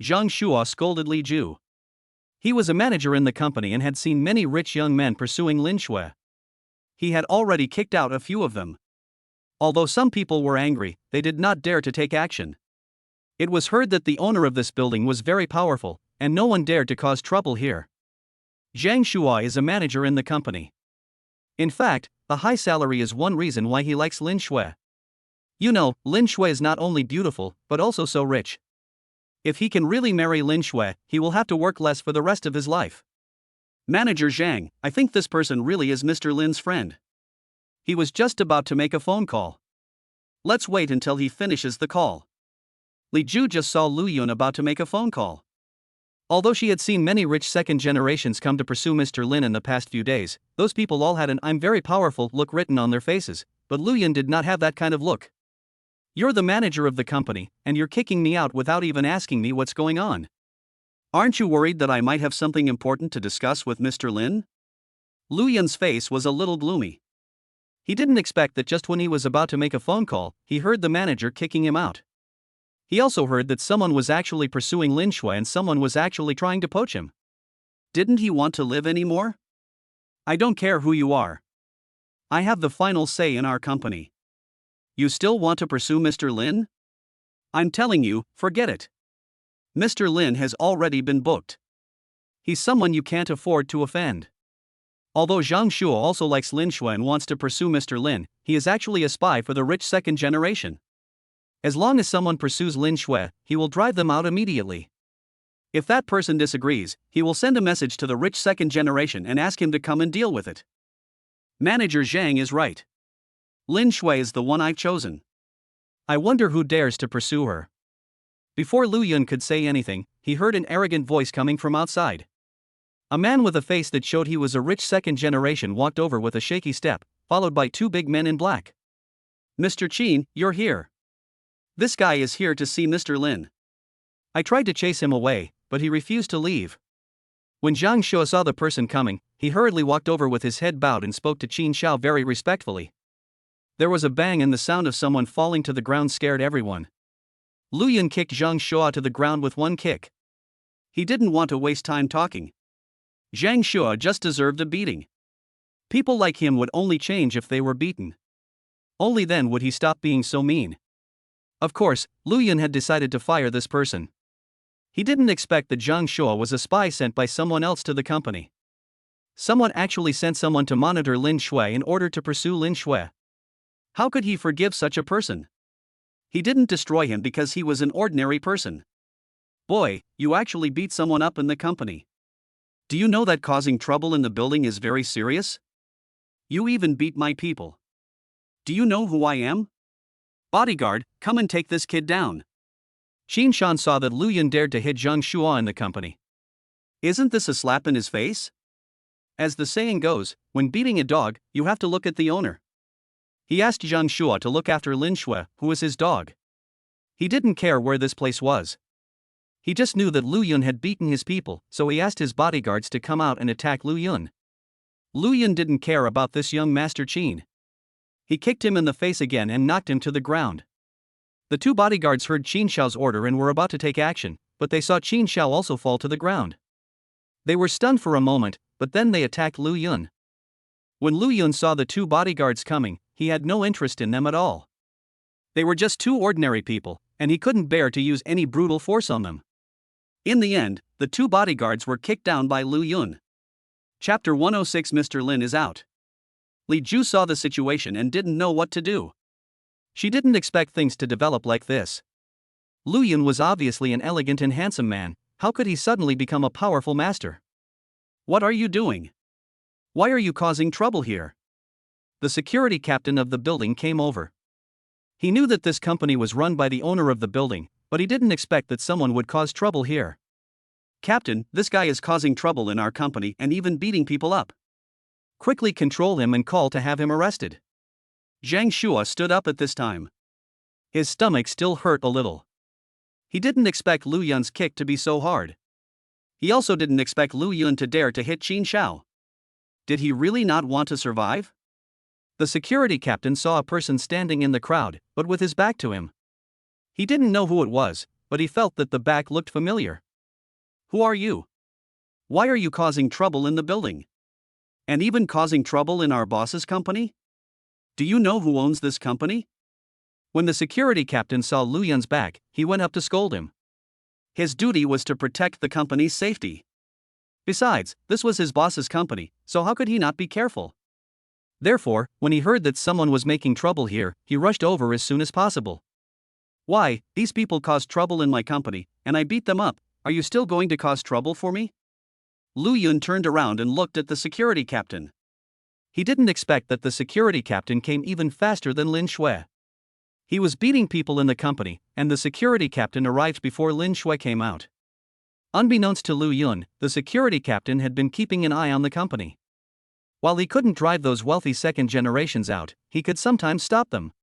Zhang Shua scolded Li Ju. He was a manager in the company and had seen many rich young men pursuing Lin Shui.
He had already kicked out a few of them.
Although some people were angry, they did not dare to take action. It was heard that the owner of this building was very powerful, and no one dared to cause trouble here.
Zhang Shua is a manager in the company.
In fact, a high salary is one reason why he likes Lin Shui. You know, Lin Shui is not only beautiful, but also so rich.
If he can really marry Lin Shui, he will have to work less for the rest of his life. Manager Zhang, I think this person really is Mr. Lin's friend. He was just about to make a phone call. Let's wait until he finishes the call. Li Ju just saw Lu Yun about to make a phone call.
Although she had seen many rich second generations come to pursue Mr. Lin in the past few days, those people all had an "I'm very powerful" look written on their faces, but Lu Yun did not have that kind of look.
You're the manager of the company, and you're kicking me out without even asking me what's going on. Aren't you worried that I might have something important to discuss with Mr. Lin? Lu Yun's face was a little gloomy.
He didn't expect that just when he was about to make a phone call, he heard the manager kicking him out. He also heard that someone was actually pursuing Lin Shui and someone was actually trying to poach him.
Didn't he want to live anymore? I don't care who you are. I have the final say in our company. You still want to pursue Mr. Lin? I'm telling you, forget it. Mr. Lin has already been booked. He's someone you can't afford to offend. Although Zhang Shua also likes Lin Shui and wants to pursue Mr. Lin, he is actually a spy for the rich second generation. As long as someone pursues Lin Shui, he will drive them out immediately. If that person disagrees, he will send a message to the rich second generation and ask him to come and deal with it. Manager Zhang is right. Lin Shui is the one I've chosen.
I wonder who dares to pursue her. Before Lu Yun could say anything, he heard an arrogant voice coming from outside. A man with a face that showed he was a rich second generation walked over with a shaky step, followed by two big men in black.
Mr. Chen, you're here. This guy is here to see Mr. Lin.
I tried to chase him away, but he refused to leave. When Zhang Shua saw the person coming, he hurriedly walked over with his head bowed and spoke to Qin Xiao very respectfully. There was a bang and the sound of someone falling to the ground scared everyone. Lu Yun kicked Zhang Shua to the ground with one kick.
He didn't want to waste time talking. Zhang Shua just deserved a beating. People like him would only change if they were beaten. Only then would he stop being so mean.
Of course, Lu Yun had decided to fire this person. He didn't expect that Zhang Shuo was a spy sent by someone else to the company. Someone actually sent someone to monitor Lin Shui in order to pursue Lin Shui.
How could he forgive such a person? He didn't destroy him because he was an ordinary person. Boy, you actually beat someone up in the company. Do you know that causing trouble in the building is very serious? You even beat my people. Do you know who I am? Bodyguard, come and take this kid down.
Qin Shan saw that Lu Yun dared to hit Zhang Shuo in the company.
Isn't this a slap in his face? As the saying goes, when beating a dog, you have to look at the owner. He asked Zhang Shuo to look after Lin Shui, who was his dog. He didn't care where this place was. He just knew that Lu Yun had beaten his people, so he asked his bodyguards to come out and attack Lu Yun. Lu Yun didn't care about this young Master Qin. He kicked him in the face again and knocked him to the ground. The two bodyguards heard Qin Shao's order and were about to take action, but they saw Qin Shao also fall to the ground. They were stunned for a moment, but then they attacked Lu Yun. When Lu Yun saw the two bodyguards coming, he had no interest in them at all. They were just two ordinary people, and he couldn't bear to use any brutal force on them. In the end, the two bodyguards were kicked down by Lu Yun. Chapter 106. Mr. Lin is out. Li Ju saw the situation and didn't know what to do. She didn't expect things to develop like this. Lu Yun was obviously an elegant and handsome man. How could he suddenly become a powerful master? What are you doing? Why are you causing trouble here? The security captain of the building came over. He knew that this company was run by the owner of the building, but he didn't expect that someone would cause trouble here. Captain, this guy is causing trouble in our company and even beating people up. Quickly control him and call to have him arrested. Zhang Shuo stood up at this time. His stomach still hurt a little. He didn't expect Lu Yun's kick to be so hard. He also didn't expect Lu Yun to dare to hit Qin Shao. Did he really not want to survive? The security captain saw a person standing in the crowd, but with his back to him. He didn't know who it was, but he felt that the back looked familiar. Who are you? Why are you causing trouble in the building? And even causing trouble in our boss's company? Do you know who owns this company? When the security captain saw Lu Yun's back, he went up to scold him. His duty was to protect the company's safety. Besides, this was his boss's company, so how could he not be careful? Therefore, when he heard that someone was making trouble here, he rushed over as soon as possible. Why, these people caused trouble in my company, and I beat them up. Are you still going to cause trouble for me? Lu Yun turned around and looked at the security captain. He didn't expect that the security captain came even faster than Lin Shui. He was beating people in the company, and the security captain arrived before Lin Shui came out. Unbeknownst to Lu Yun, the security captain had been keeping an eye on the company. While he couldn't drive those wealthy second generations out, he could sometimes stop them.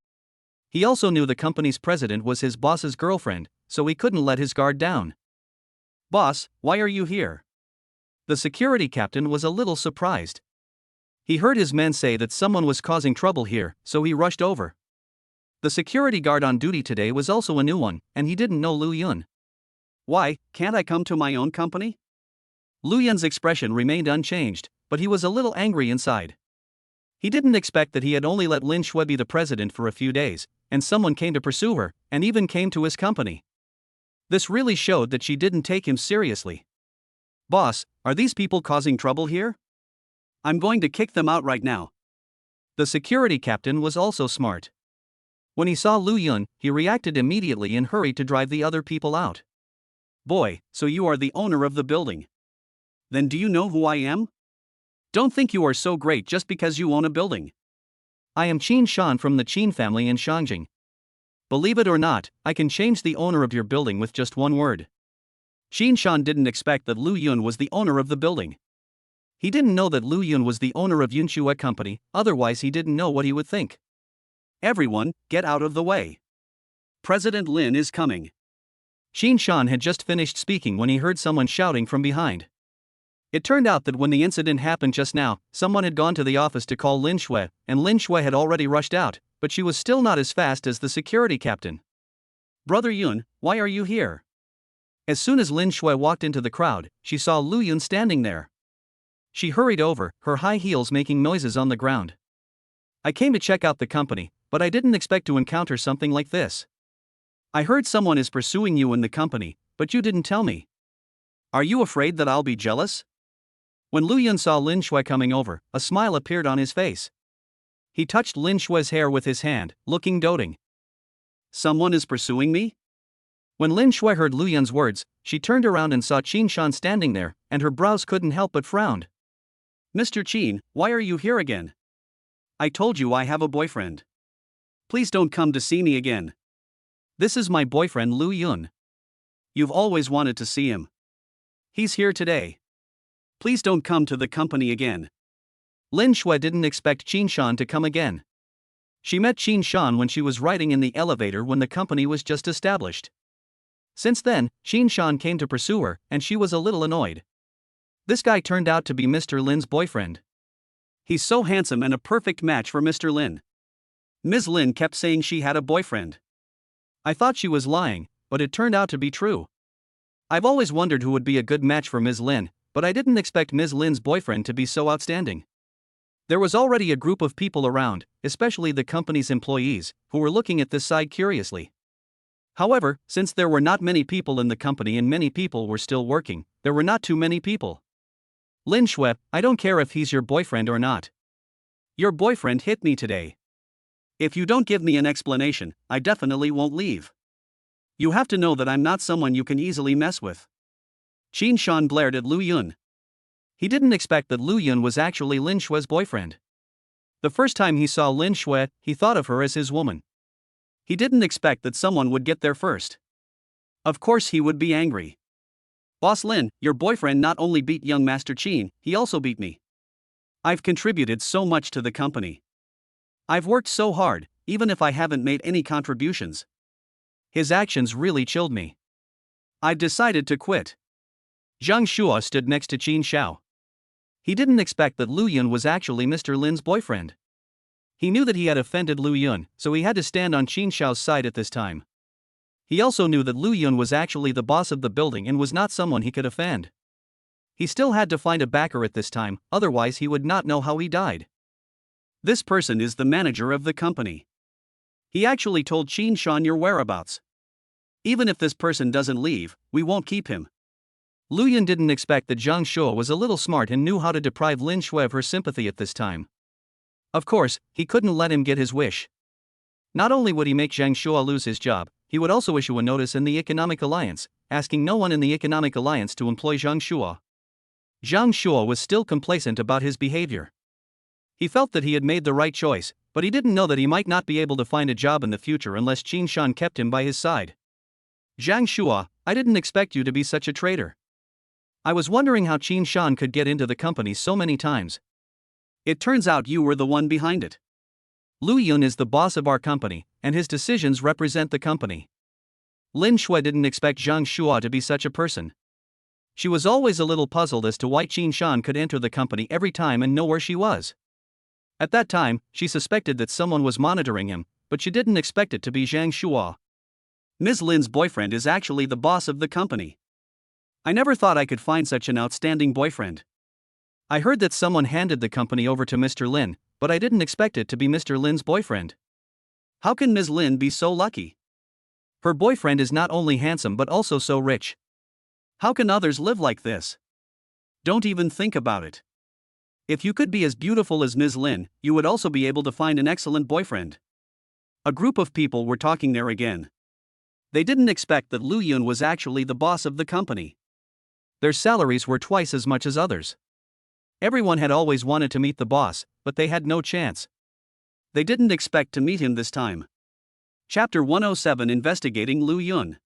He also knew the company's president was his boss's girlfriend, so he couldn't let his guard down. Boss, why are you here? The security captain was a little surprised. He heard his men say that someone was causing trouble here, so he rushed over. The security guard on duty today was also a new one, and he didn't know Lu Yun. Why, can't I come to my own company? Lu Yun's expression remained unchanged, but he was a little angry inside. He didn't expect that he had only let Lin Shui be the president for a few days, and someone came to pursue her, and even came to his company. This really showed that she didn't take him seriously. Boss, are these people causing trouble here? I'm going to kick them out right now. The security captain was also smart. When he saw Lu Yun, he reacted immediately and hurried to drive the other people out. Boy, so you are the owner of the building. Then do you know who I am? Don't think you are so great just because you own a building. I am Qin Shan from the Qin family in Shangjing. Believe it or not, I can change the owner of your building with just one word. Qin Shan didn't expect that Lu Yun was the owner of the building. He didn't know that Lu Yun was the owner of Yunxue Company, otherwise he didn't know what he would think. Everyone, get out of the way. President Lin is coming. Qin Shan had just finished speaking when he heard someone shouting from behind. It turned out that when the incident happened just now, someone had gone to the office to call Lin Shui, and Lin Shui had already rushed out, but she was still not as fast as the security captain. Brother Yun, why are you here? As soon as Lin Shui walked into the crowd, she saw Lu Yun standing there. She hurried over, her high heels making noises on the ground. I came to check out the company, but I didn't expect to encounter something like this. I heard someone is pursuing you in the company,
but you didn't tell me.
Are you afraid that I'll be jealous?
When Lu Yun saw Lin Shui coming over, a smile appeared on his face. He touched Lin Shui's hair with his hand, looking doting.
Someone is pursuing me?
When Lin Shui heard Lu Yun's words, she turned around and saw Qin Shan standing there, and her brows couldn't help but frown.
Mr. Qin, why are you here again? I told you I have a boyfriend. Please don't come to see me again.
This is my boyfriend Lu Yun.
You've always wanted to see him. He's here today. Please don't come to the company again.
Lin Shui didn't expect Qin Shan to come again. She met Qin Shan when she was riding in the elevator when the company was just established. Since then, Qin Shan came to pursue her, and she was a little annoyed. This guy turned out to be Mr. Lin's boyfriend.
He's so handsome and a perfect match for Mr. Lin. Ms. Lin kept saying she had a boyfriend.
I thought she was lying, but it turned out to be true. I've always wondered who would be a good match for Ms. Lin, but I didn't expect Ms. Lin's boyfriend to be so outstanding. There was already a group of people around, especially the company's employees, who were looking at this side curiously. However, since there were not many people in the company and many people were still working, there were not too many people. Lin Shui, I don't care if he's your boyfriend or not.
Your boyfriend hit me today. If you don't give me an explanation, I definitely won't leave. You have to know that I'm not someone you can easily mess with.
Qin Shan glared at Lu Yun. He didn't expect that Lu Yun was actually Lin Shui's boyfriend. The first time he saw Lin Shui, he thought of her as his woman.
He didn't expect that someone would get there first. Of course he would be angry. Boss Lin, your boyfriend not only beat young Master Qin, he also beat me. I've contributed so much to the company. I've worked so hard, even if I haven't made any contributions.
His actions really chilled me.
I've decided to quit.
Zhang Shua stood next to Qin Shao. He didn't expect that Lu Yun was actually Mr. Lin's boyfriend. He knew that he had offended Lu Yun, so he had to stand on Qin Shao's side at this time. He also knew that Lu Yun was actually the boss of the building and was not someone he could offend. He still had to find a backer at this time, otherwise he would not know how he died.
This person is the manager of the company. He actually told Qin Shan your whereabouts. Even if this person doesn't leave, we won't keep him.
Lu Yun didn't expect that Zhang Shua was a little smart and knew how to deprive Lin Shui of her sympathy at this time. Of course, he couldn't let him get his wish. Not only would he make Zhang Shua lose his job, he would also issue a notice in the Economic Alliance, asking no one in the Economic Alliance to employ Zhang Shua. Zhang Shua was still complacent about his behavior. He felt that he had made the right choice, but he didn't know that he might not be able to find a job in the future unless Qin Shan kept him by his side. Zhang Shua, I didn't expect you to be such a traitor. I was wondering how Qin Shan could get into the company so many times.
It turns out you were the one behind it.
Lu Yun is the boss of our company, and his decisions represent the company. Lin Shui didn't expect Zhang Shua to be such a person. She was always a little puzzled as to why Qin Shan could enter the company every time and know where she was. At that time, she suspected that someone was monitoring him, but she didn't expect it to be Zhang Shua.
Ms. Lin's boyfriend is actually the boss of the company. I never thought I could find such an outstanding boyfriend.
I heard that someone handed the company over to Mr. Lin, but I didn't expect it to be Mr. Lin's boyfriend.
How can Ms. Lin be so lucky?
Her boyfriend is not only handsome but also so rich.
How can others live like this? Don't even think about it. If you could be as beautiful as Ms. Lin, you would also be able to find an excellent boyfriend. A group of people were talking there again. They didn't expect that Lu Yun was actually the boss of the company.
Their salaries were twice as much as others. Everyone had always wanted to meet the boss, but they had no chance.
They didn't expect to meet him this time. Chapter 107 Investigating Lu Yun.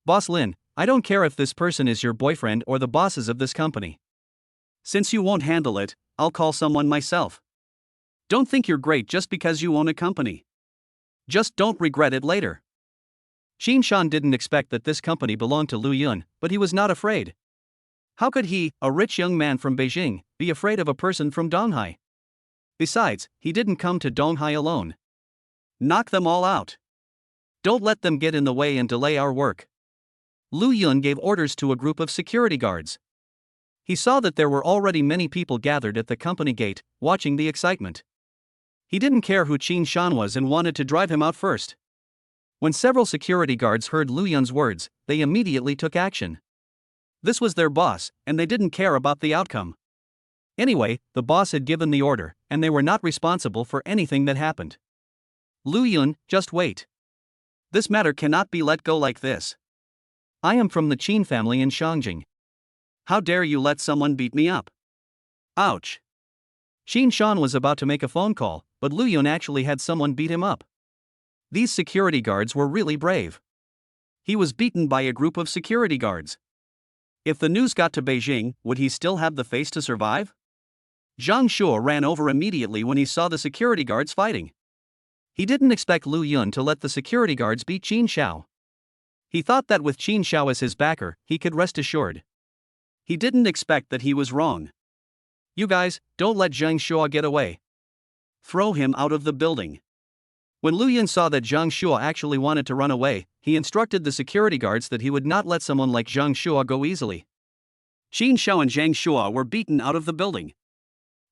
Boss Lin, I don't care if this person is your boyfriend or the bosses of this company.
Since you won't handle it, I'll call someone myself. Don't think you're great just because you own a company. Just don't regret it later.
Qin Shan didn't expect that this company belonged to Lu Yun, but he was not afraid. How could he, a rich young man from Beijing, be afraid of a person from Donghai? Besides, he didn't come to Donghai alone.
Knock them all out.
Don't let them get in the way and delay our work. Lu Yun gave orders to a group of security guards. He saw that there were already many people gathered at the company gate, watching the excitement. He didn't care who Qin Shan was and wanted to drive him out first. When several security guards heard Lu Yun's words, they immediately took action. This was their boss, and they didn't care about the outcome. Anyway, the boss had given the order, and they were not responsible for anything that happened. Lu Yun, just wait. This matter cannot be let go like this. I am from the Chen family in Shangjing. How dare you let someone beat me up? Ouch. Qin Shan was about to make a phone call, but Lu Yun actually had someone beat him up. These security guards were really brave. He was beaten by a group of security guards. If the news got to Beijing, would he still have the face to survive? Zhang Shuo ran over immediately when he saw the security guards fighting. He didn't expect Lu Yun to let the security guards beat Qin Xiao. He thought that with Qin Xiao as his backer, he could rest assured. He didn't expect that he was wrong. You guys, don't let Zhang Shuo get away. Throw him out of the building. When Lu Yun saw that Zhang Shuo actually wanted to run away, he instructed the security guards that he would not let someone like Zhang Shuo go easily. Qin Xiao and Zhang Shuo were beaten out of the building.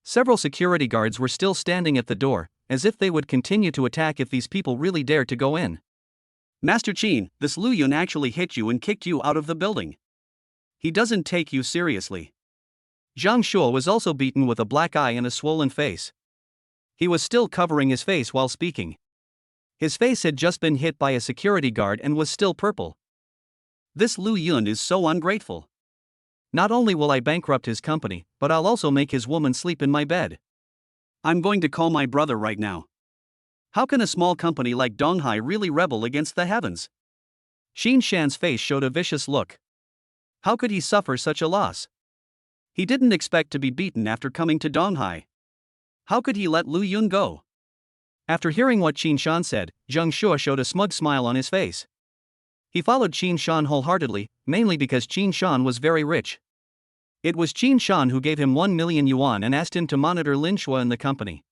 Several security guards were still standing at the door, as if they would continue to attack if these people really dared to go in. Master Qin, this Lu Yun actually hit you and kicked you out of the building. He doesn't take you seriously. Zhang Shuo was also beaten with a black eye and a swollen face. He was still covering his face while speaking. His face had just been hit by a security guard and was still purple. This Lu Yun is so ungrateful. Not only will I bankrupt his company, but I'll also make his woman sleep in my bed. I'm going to call my brother right now. How can a small company like Donghai really rebel against the heavens? Xin Shan's face showed a vicious look. How could he suffer such a loss? He didn't expect to be beaten after coming to Donghai. How could he let Lu Yun go? After hearing what Qin Shan said, Zhang Shuo showed a smug smile on his face. He followed Qin Shan wholeheartedly, mainly because Qin Shan was very rich. It was Qin Shan who gave him 1 million yuan and asked him to monitor Lin Shuo in the company.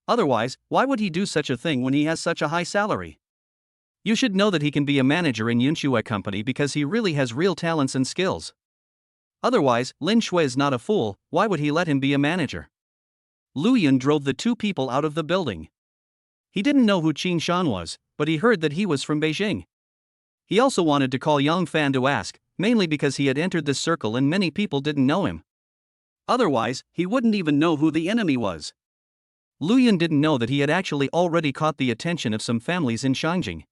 Otherwise, why would he do such a thing when he has such a high salary? You should know that he can be a manager in Yunshuo company because he really has real talents and skills. Otherwise, Lin Shui is not a fool, why would he let him be a manager? Lu Yun drove the two people out of the building. He didn't know who Qin Shan was, but he heard that he was from Beijing. He also wanted to call Yang Fan to ask, mainly because he had entered this circle and many people didn't know him. Otherwise, he wouldn't even know who the enemy was. Lu Yun didn't know that he had actually already caught the attention of some families in Shangjing.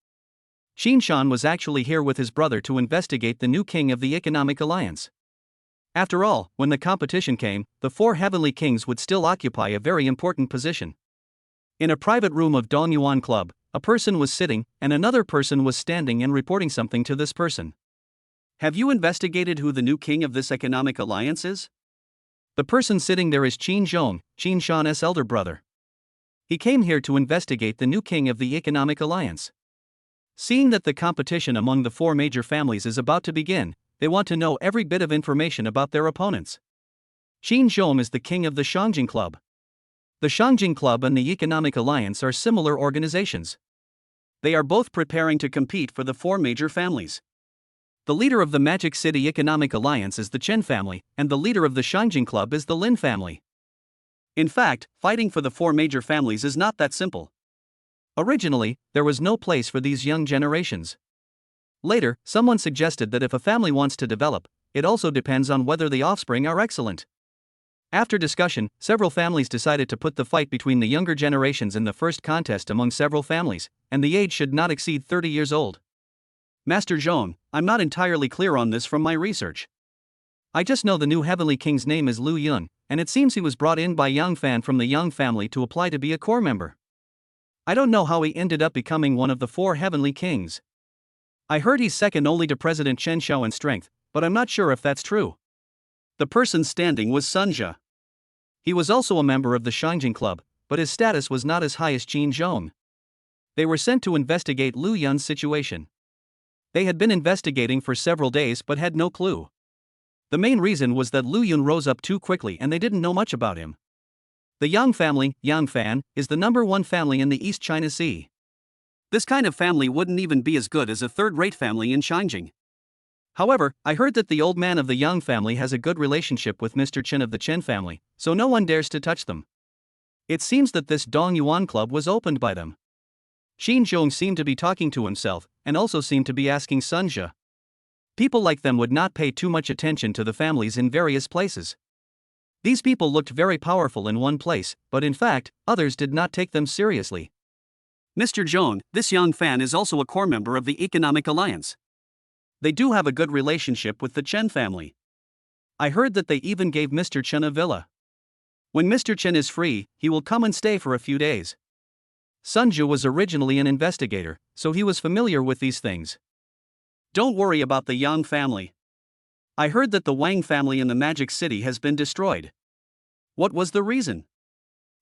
Qin Shan was actually here with his brother to investigate the new king of the Economic Alliance. After all, when the competition came, the 4 heavenly kings would still occupy a very important position. In a private room of Dongyuan Club, a person was sitting, and another person was standing and reporting something to this person. Have you investigated who the new king of this economic alliance is? The person sitting there is Qin Zhong, Qin Shan's elder brother. He came here to investigate the new king of the economic alliance. Seeing that the competition among the 4 major families is about to begin, they want to know every bit of information about their opponents. Qin Zhong is the king of the Shangjing Club. The Shangjing Club and the Economic Alliance are similar organizations. They are both preparing to compete for the 4 major families. The leader of the Magic City Economic Alliance is the Chen family, and the leader of the Shangjing Club is the Lin family. In fact, fighting for the 4 major families is not that simple. Originally, there was no place for these young generations. Later, someone suggested that if a family wants to develop, it also depends on whether the offspring are excellent. After discussion, several families decided to put the fight between the younger generations in the first contest among several families, and the age should not exceed 30 years old. Master Zhong, I'm not entirely clear on this from my research. I just know the new heavenly king's name is Lu Yun, and it seems he was brought in by Yang Fan from the Yang family to apply to be a core member. I don't know how he ended up becoming one of the 4 heavenly kings. I heard he's second only to President Chen Xiao in strength, but I'm not sure if that's true. The person standing was Sun Jia. He was also a member of the Shangjing Club, but his status was not as high as Qin Zhong. They were sent to investigate Lu Yun's situation. They had been investigating for several days but had no clue. The main reason was that Lu Yun rose up too quickly and they didn't know much about him. The Yang family, Yang Fan, is the number 1 family in the East China Sea. This kind of family wouldn't even be as good as a third-rate family in Shangjing. However, I heard that the old man of the Yang family has a good relationship with Mr. Chen of the Chen family, so no one dares to touch them. It seems that this Dongyuan Club was opened by them. Xin Zhong seemed to be talking to himself, and also seemed to be asking Sun Zhe. People like them would not pay too much attention to the families in various places. These people looked very powerful in one place, but in fact, others did not take them seriously.
Mr. Zhong, this young fan is also a core member of the Economic Alliance. They do have a good relationship with the Chen family.
I heard that they even gave Mr. Chen a villa. When Mr. Chen is free, he will come and stay for a few days. Sun Zhe was originally an investigator, so he was familiar with these things.
Don't worry about the Yang family. I heard that the Wang family in the Magic City has been destroyed. What was the reason?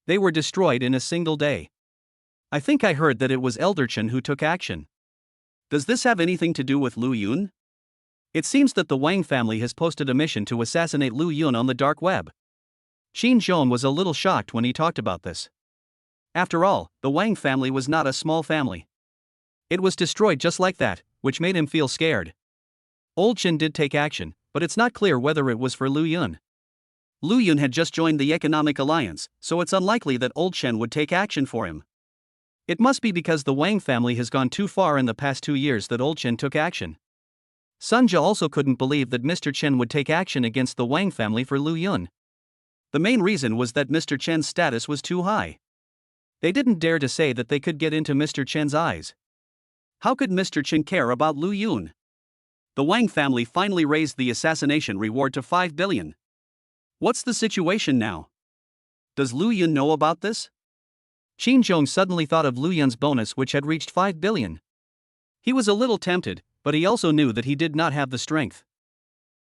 They were destroyed in a single day. I think I heard that it was Elder Chen who took action.
Does this have anything to do with Lu Yun?
It seems that the Wang family has posted a mission to assassinate Lu Yun on the dark web. Xin Zhong was a little shocked when he talked about this. After all, the Wang family was not a small family. It was destroyed just like that, which made him feel scared. Old Chen did take action, but it's not clear whether it was for Lu Yun.
Lu Yun had just joined the Economic Alliance, so it's unlikely that Old Chen would take action for him.
It must be because the Wang family has gone too far in the past 2 years that Old Chen took action. Sun Zhe also couldn't believe that Mr. Chen would take action against the Wang family for Lu Yun.
The main reason was that Mr. Chen's status was too high.
They didn't dare to say that they could get into Mr. Chen's eyes.
How could Mr. Chen care about Lu Yun? The Wang family finally raised the assassination reward to 5 billion. What's the situation now? Does Lu Yun know about this?
Xin Zhong suddenly thought of Lu Yun's bonus, which had reached 5 billion. He was a little tempted, but he also knew that he did not have the strength.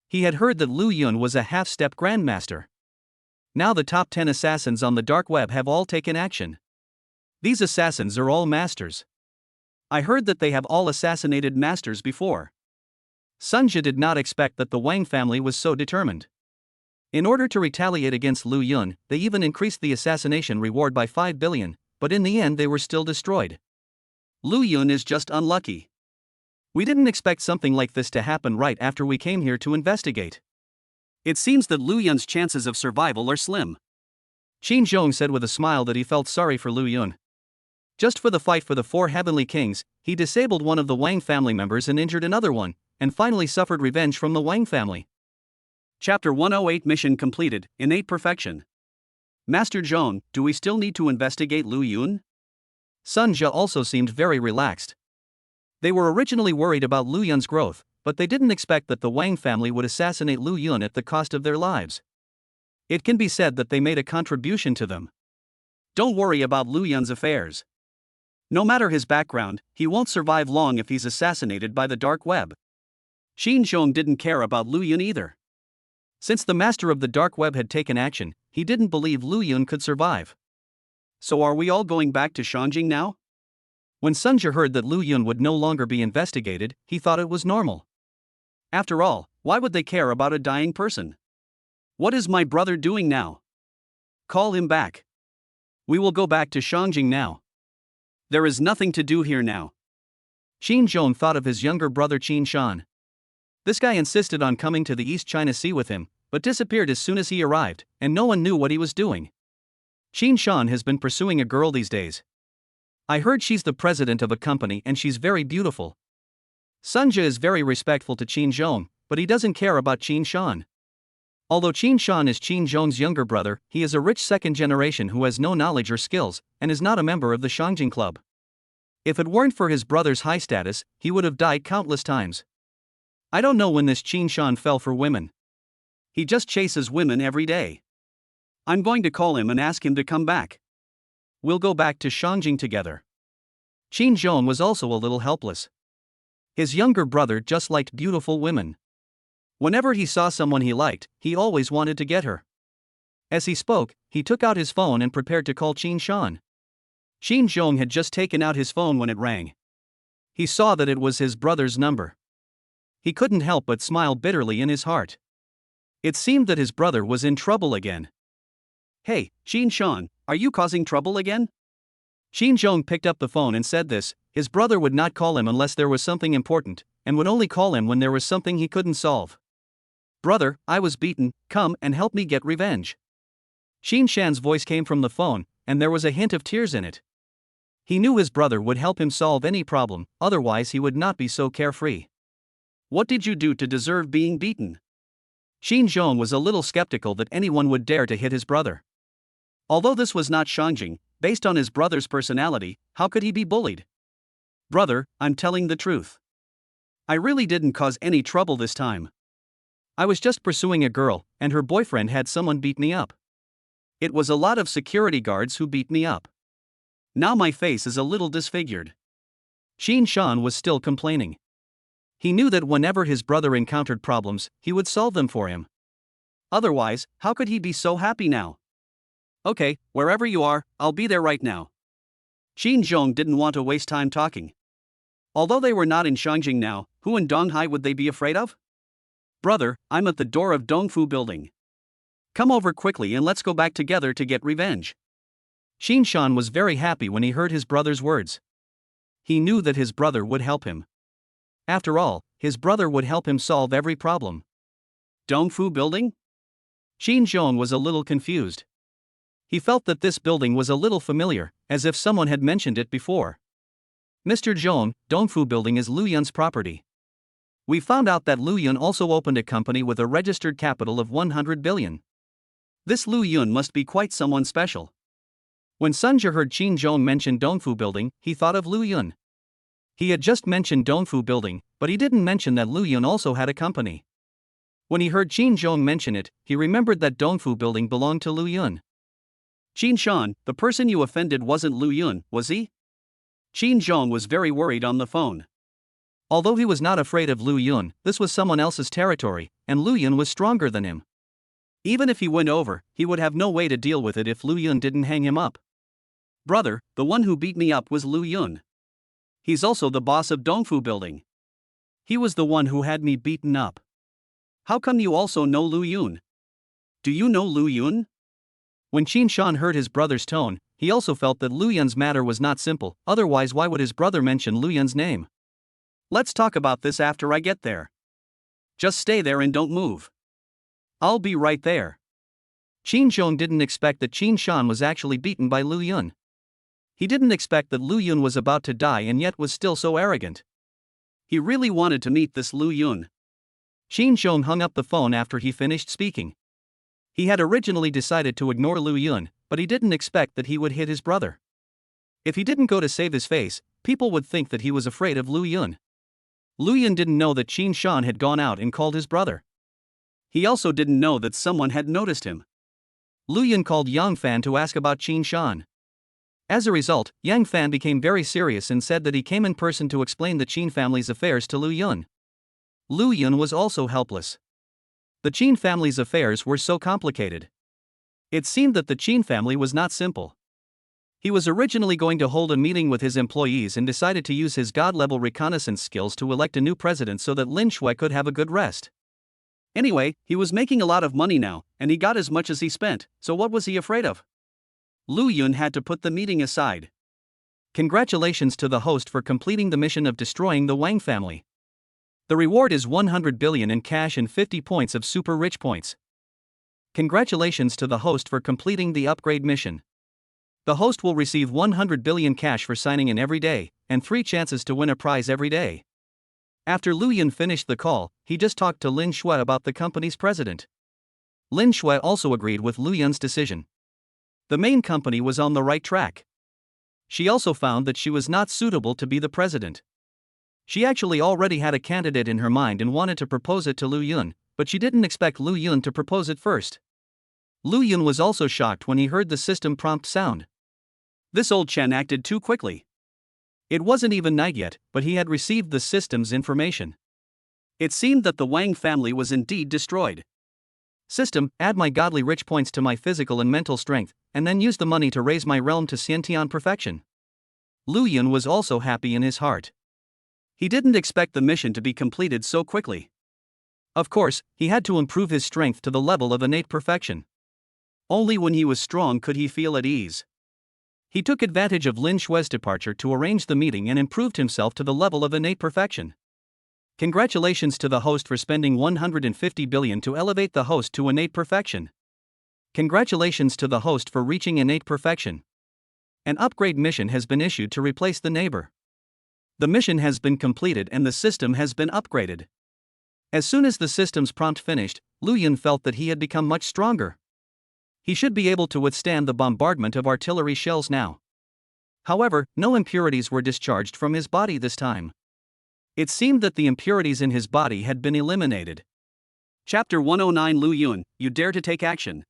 He had heard that Lu Yun was a half-step grandmaster. Now the top 10 assassins on the dark web have all taken action. These assassins are all masters. I heard that they have all assassinated masters before. Sun Zhe did not expect that the Wang family was so determined. In order to retaliate against Lu Yun, they even increased the assassination reward by 5 billion, but in the end they were still destroyed.
Lu Yun is just unlucky.
We didn't expect something like this to happen right after we came here to investigate.
It seems that Lu Yun's chances of survival are slim.
Xin Zhong said with a smile that he felt sorry for Lu Yun. Just for the fight for the 4 heavenly kings, he disabled one of the Wang family members and injured another one, and finally suffered revenge from the Wang family.
Chapter 108 Mission completed, Innate Perfection. Master Zhong, do we still need to investigate Lu Yun?
Sun Zhe also seemed very relaxed. They were originally worried about Lu Yun's growth, but they didn't expect that the Wang family would assassinate Lu Yun at the cost of their lives. It can be said that they made a contribution to them.
Don't worry about Lu Yun's affairs. No matter his background, he won't survive long if he's assassinated by the dark web. Xin Zhong didn't care about Lu Yun either.
Since the master of the dark web had taken action, he didn't believe Lu Yun could survive.
So are we all going back to Shangjing now?
When Sun Zhe heard that Lu Yun would no longer be investigated, he thought it was normal.
After all, why would they care about a dying person? What is my brother doing now? Call him back. We will go back to Shangjing now. There is nothing to do here now.
Xin Zhong thought of his younger brother Qin Shan. This guy insisted on coming to the East China Sea with him, but disappeared as soon as he arrived, and no one knew what he was doing. Qin Shan has been pursuing a girl these days. I heard she's the president of a company and she's very beautiful. Sun Zhe is very respectful to Qin Zhong, but he doesn't care about Qin Shan. Although Qin Shan is Qin Zhong's younger brother, he is a rich second generation who has no knowledge or skills, and is not a member of the Shangjing Club. If it weren't for his brother's high status, he would have died countless times. I don't know when this Qin Shan fell for women.
He just chases women every day. I'm going to call him and ask him to come back.
We'll go back to Shangjing together. Qin Zhong was also a little helpless. His younger brother just liked beautiful women. Whenever he saw someone he liked, he always wanted to get her. As he spoke, he took out his phone and prepared to call Qin Shan. Xin Zhong had just taken out his phone when it rang. He saw that it was his brother's number. He couldn't help but smile bitterly in his heart. It seemed that his brother was in trouble again.
Hey, Qin Shan, are you causing trouble again?
Xin Zhong picked up the phone and said this: his brother would not call him unless there was something important, and would only call him when there was something he couldn't solve. Brother, I was beaten, come and help me get revenge. Xin Shan's voice came from the phone, and there was a hint of tears in it. He knew his brother would help him solve any problem, otherwise he would not be so carefree.
What did you do to deserve being beaten?
Qin Zhong was a little skeptical that anyone would dare to hit his brother.
Although this was not Shangjing, based on his brother's personality, how could he be bullied? Brother, I'm telling the truth. I really didn't cause any trouble this time.
I was just pursuing a girl, and her boyfriend had someone beat me up.
It was a lot of security guards who beat me up. Now my face is a little disfigured.
Qin Shan was still complaining. He knew that whenever his brother encountered problems, he would solve them for him.
Otherwise, how could he be so happy now? Okay, wherever you are, I'll be there right now. Qin Zhong didn't want to waste time talking. Although they were not in Shangjing now, who in Donghai would they be afraid of? Brother, I'm at the door of Dongfu building. Come over quickly and let's go back together to get revenge.
Qin Shan was very happy when he heard his brother's words. He knew that his brother would help him. After all, his brother would help him solve every problem.
Dongfu building?
Qin Zhong was a little confused. He felt that this building was a little familiar, as if someone had mentioned it before. Mr. Zhong, Dongfu building is Lu Yun's property. We found out that Lu Yun also opened a company with a registered capital of 100 billion.
This Lu Yun must be quite someone special.
When Sunja heard Qin Zhong mention Dongfu building, he thought of Lu Yun. He had just mentioned Dongfu building, but he didn't mention that Lu Yun also had a company. When he heard Qin Zhong mention it, he remembered that Dongfu building belonged to Lu Yun.
Qin Shan, the person you offended wasn't Lu Yun, was he? Qin Zhong was very worried on the phone.
Although he was not afraid of Lu Yun, this was someone else's territory, and Lu Yun was stronger than him.
Even if he went over, he would have no way to deal with it if Lu Yun didn't hang him up. Brother, the one who beat me up was Lu Yun. He's also the boss of Dongfu building. He was the one who had me beaten up. How come you also know Lu Yun? Do you know Lu Yun?
When Qin Shan heard his brother's tone, he also felt that Lu Yun's matter was not simple, otherwise why would his brother mention Lu Yun's name?
Let's talk about this after I get there. Just stay there and don't move. I'll be right there.
Qin Zhong didn't expect that Qin Shan was actually beaten by Lu Yun. He didn't expect that Lu Yun was about to die and yet was still so arrogant.
He really wanted to meet this Lu Yun.
Qin Zhong hung up the phone after he finished speaking. He had originally decided to ignore Lu Yun, but he didn't expect that he would hit his brother. If he didn't go to save his face, people would think that he was afraid of Lu Yun. Lu Yun didn't know that Qin Shan had gone out and called his brother.
He also didn't know that someone had noticed him.
Lu Yun called Yang Fan to ask about Qin Shan. As a result, Yang Fan became very serious and said that he came in person to explain the Qin family's affairs to Lu Yun. Lu Yun was also helpless. The Qin family's affairs were so complicated. It seemed that the Qin family was not simple. He was originally going to hold a meeting with his employees and decided to use his god-level reconnaissance skills to elect a new president so that Lin Shui could have a good rest.
Anyway, he was making a lot of money now, and he got as much as he spent, so what was he afraid of? Lu Yun had to put the meeting aside.
Congratulations to the host for completing the mission of destroying the Wang family. The reward is 100 billion in cash and 50 points of super rich points. Congratulations to the host for completing the upgrade mission. The host will receive 100 billion cash for signing in every day, and 3 chances to win a prize every day. After Lu Yun finished the call, he just talked to Lin Shui about the company's president. Lin Shui also agreed with Lu Yun's decision. The main company was on the right track. She also found that she was not suitable to be the president. She actually already had a candidate in her mind and wanted to propose it to Lu Yun, but she didn't expect Lu Yun to propose it first. Lu Yun was also shocked when he heard the system prompt sound.
This old Chen acted too quickly. It wasn't even night yet, but he had received the system's information. It seemed that the Wang family was indeed destroyed.
System, add my godly rich points to my physical and mental strength, and then use the money to raise my realm to Xiantian perfection. Lu Yun was also happy in his heart.
He didn't expect the mission to be completed so quickly.
Of course, he had to improve his strength to the level of innate perfection.
Only when he was strong could he feel at ease.
He took advantage of Lin Shui's departure to arrange the meeting and improved himself to the level of innate perfection. Congratulations to the host for spending 150 billion to elevate the host to innate perfection. Congratulations to the host for reaching innate perfection. An upgrade mission has been issued to replace the neighbor. The mission has been completed and the system has been upgraded. As soon as the system's prompt finished, Lu Yun felt that he had become much stronger. He should be able to withstand the bombardment of artillery shells now. However, no impurities were discharged from his body this time. It seemed that the impurities in his body had been eliminated.
Chapter 109 Lu Yun, you dare to take action.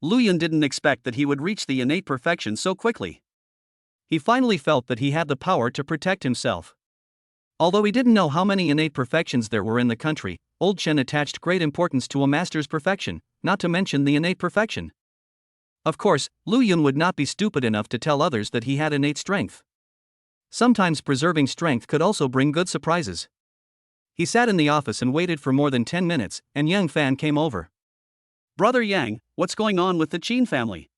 Lu Yun didn't expect that he would reach the innate perfection so quickly.
He finally felt that he had the power to protect himself. Although he didn't know how many innate perfections there were in the country, old Chen attached great importance to a master's perfection, not to mention the innate perfection. Of course, Lu Yun would not be stupid enough to tell others that he had innate strength. Sometimes preserving strength could also bring good surprises. He sat in the office and waited for more than 10 minutes, and Yang Fan came over.
Brother Yang, what's going on with the Chen family?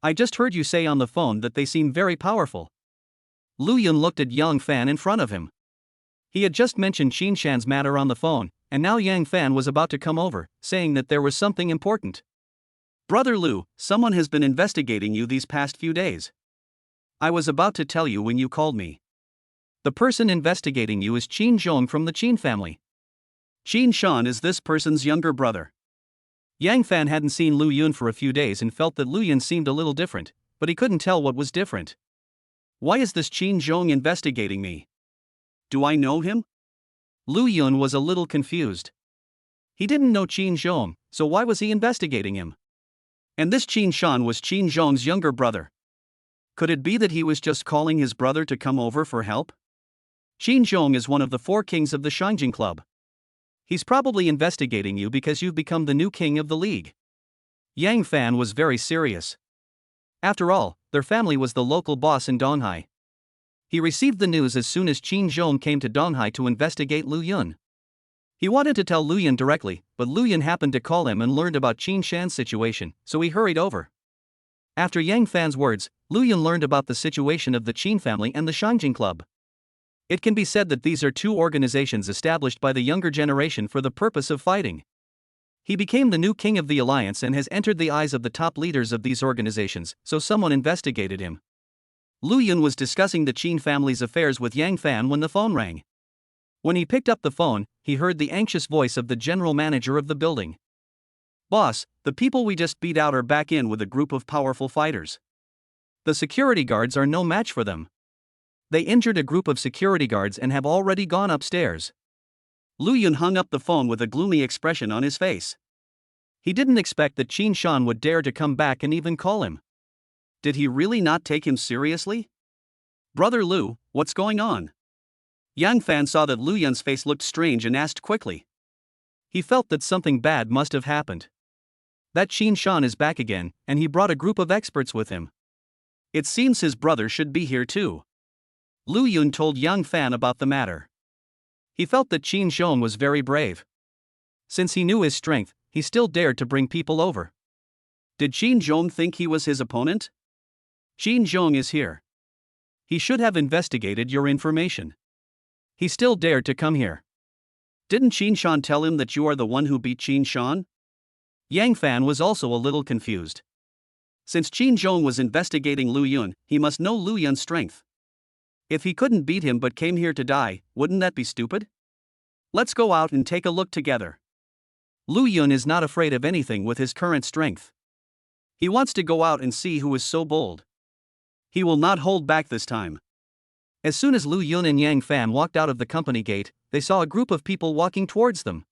I just heard you say on the phone that they seem very powerful. Lu Yun looked at Yang Fan in front of him. He had just mentioned Qin Shan's matter on the phone, and now Yang Fan was about to come over, saying that there was something important.
Brother Lu, someone has been investigating you these past few days. I was about to tell you when you called me.
The person investigating you is Qin Zhong from the Qin family.
Qin Shan is this person's younger brother.
Yang Fan hadn't seen Lu Yun for a few days and felt that Lu Yun seemed a little different, but he couldn't tell what was different.
Why is this Qin Zhong investigating me? Do I know him?
Lu Yun was a little confused. He didn't know Qin Zhong, so why was he investigating him?
And this Qin Shan was Qin Zhong's younger brother. Could it be that he was just calling his brother to come over for help?
Qin Zhong is one of the 4 kings of the Shangjing Club. He's probably investigating you because you've become the new king of the league. Yang Fan was very serious. After all, their family was the local boss in Donghai. He received the news as soon as Qin Zhong came to Donghai to investigate Lu Yun. He wanted to tell Lu Yun directly, but Lu Yun happened to call him and learned about Qin Shan's situation, so he hurried over. After Yang Fan's words, Lu Yun learned about the situation of the Qin family and the Shangjing Club. It can be said that these are 2 organizations established by the younger generation for the purpose of fighting. He became the new king of the alliance and has entered the eyes of the top leaders of these organizations, so someone investigated him. Lu Yun was discussing the Qin family's affairs with Yang Fan when the phone rang. When he picked up the phone, he heard the anxious voice of the general manager of the building.
Boss, the people we just beat out are back in with a group of powerful fighters.
The security guards are no match for them. They injured a group of security guards and have already gone upstairs.
Lu Yun hung up the phone with a gloomy expression on his face.
He didn't expect that Qin Shan would dare to come back and even call him.
Did he really not take him seriously? Brother Lu, what's going on? Yang Fan saw that Lu Yun's face looked strange and asked quickly.
He felt that something bad must have happened. That Qin Shan is back again, and he brought a group of experts with him.
It seems his brother should be here too.
Lu Yun told Yang Fan about the matter. He felt that Qin Zhong was very brave. Since he knew his strength, he still dared to bring people over.
Did Qin Zhong think he was his opponent?
Qin Zhong is here. He should have investigated your information. He still dared to come here.
Didn't Qin Shan tell him that you are the one who beat Qin Shan?
Yang Fan was also a little confused.
Since Qin Zhong was investigating Lu Yun, he must know Lu Yun's strength. If he couldn't beat him but came here to die, wouldn't that be stupid? Let's go out and take a look together.
Lu Yun is not afraid of anything with his current strength.
He wants to go out and see who is so bold. He will not hold back this time.
As soon as Lu Yun and Yang Fan walked out of the company gate, they saw a group of people walking towards them.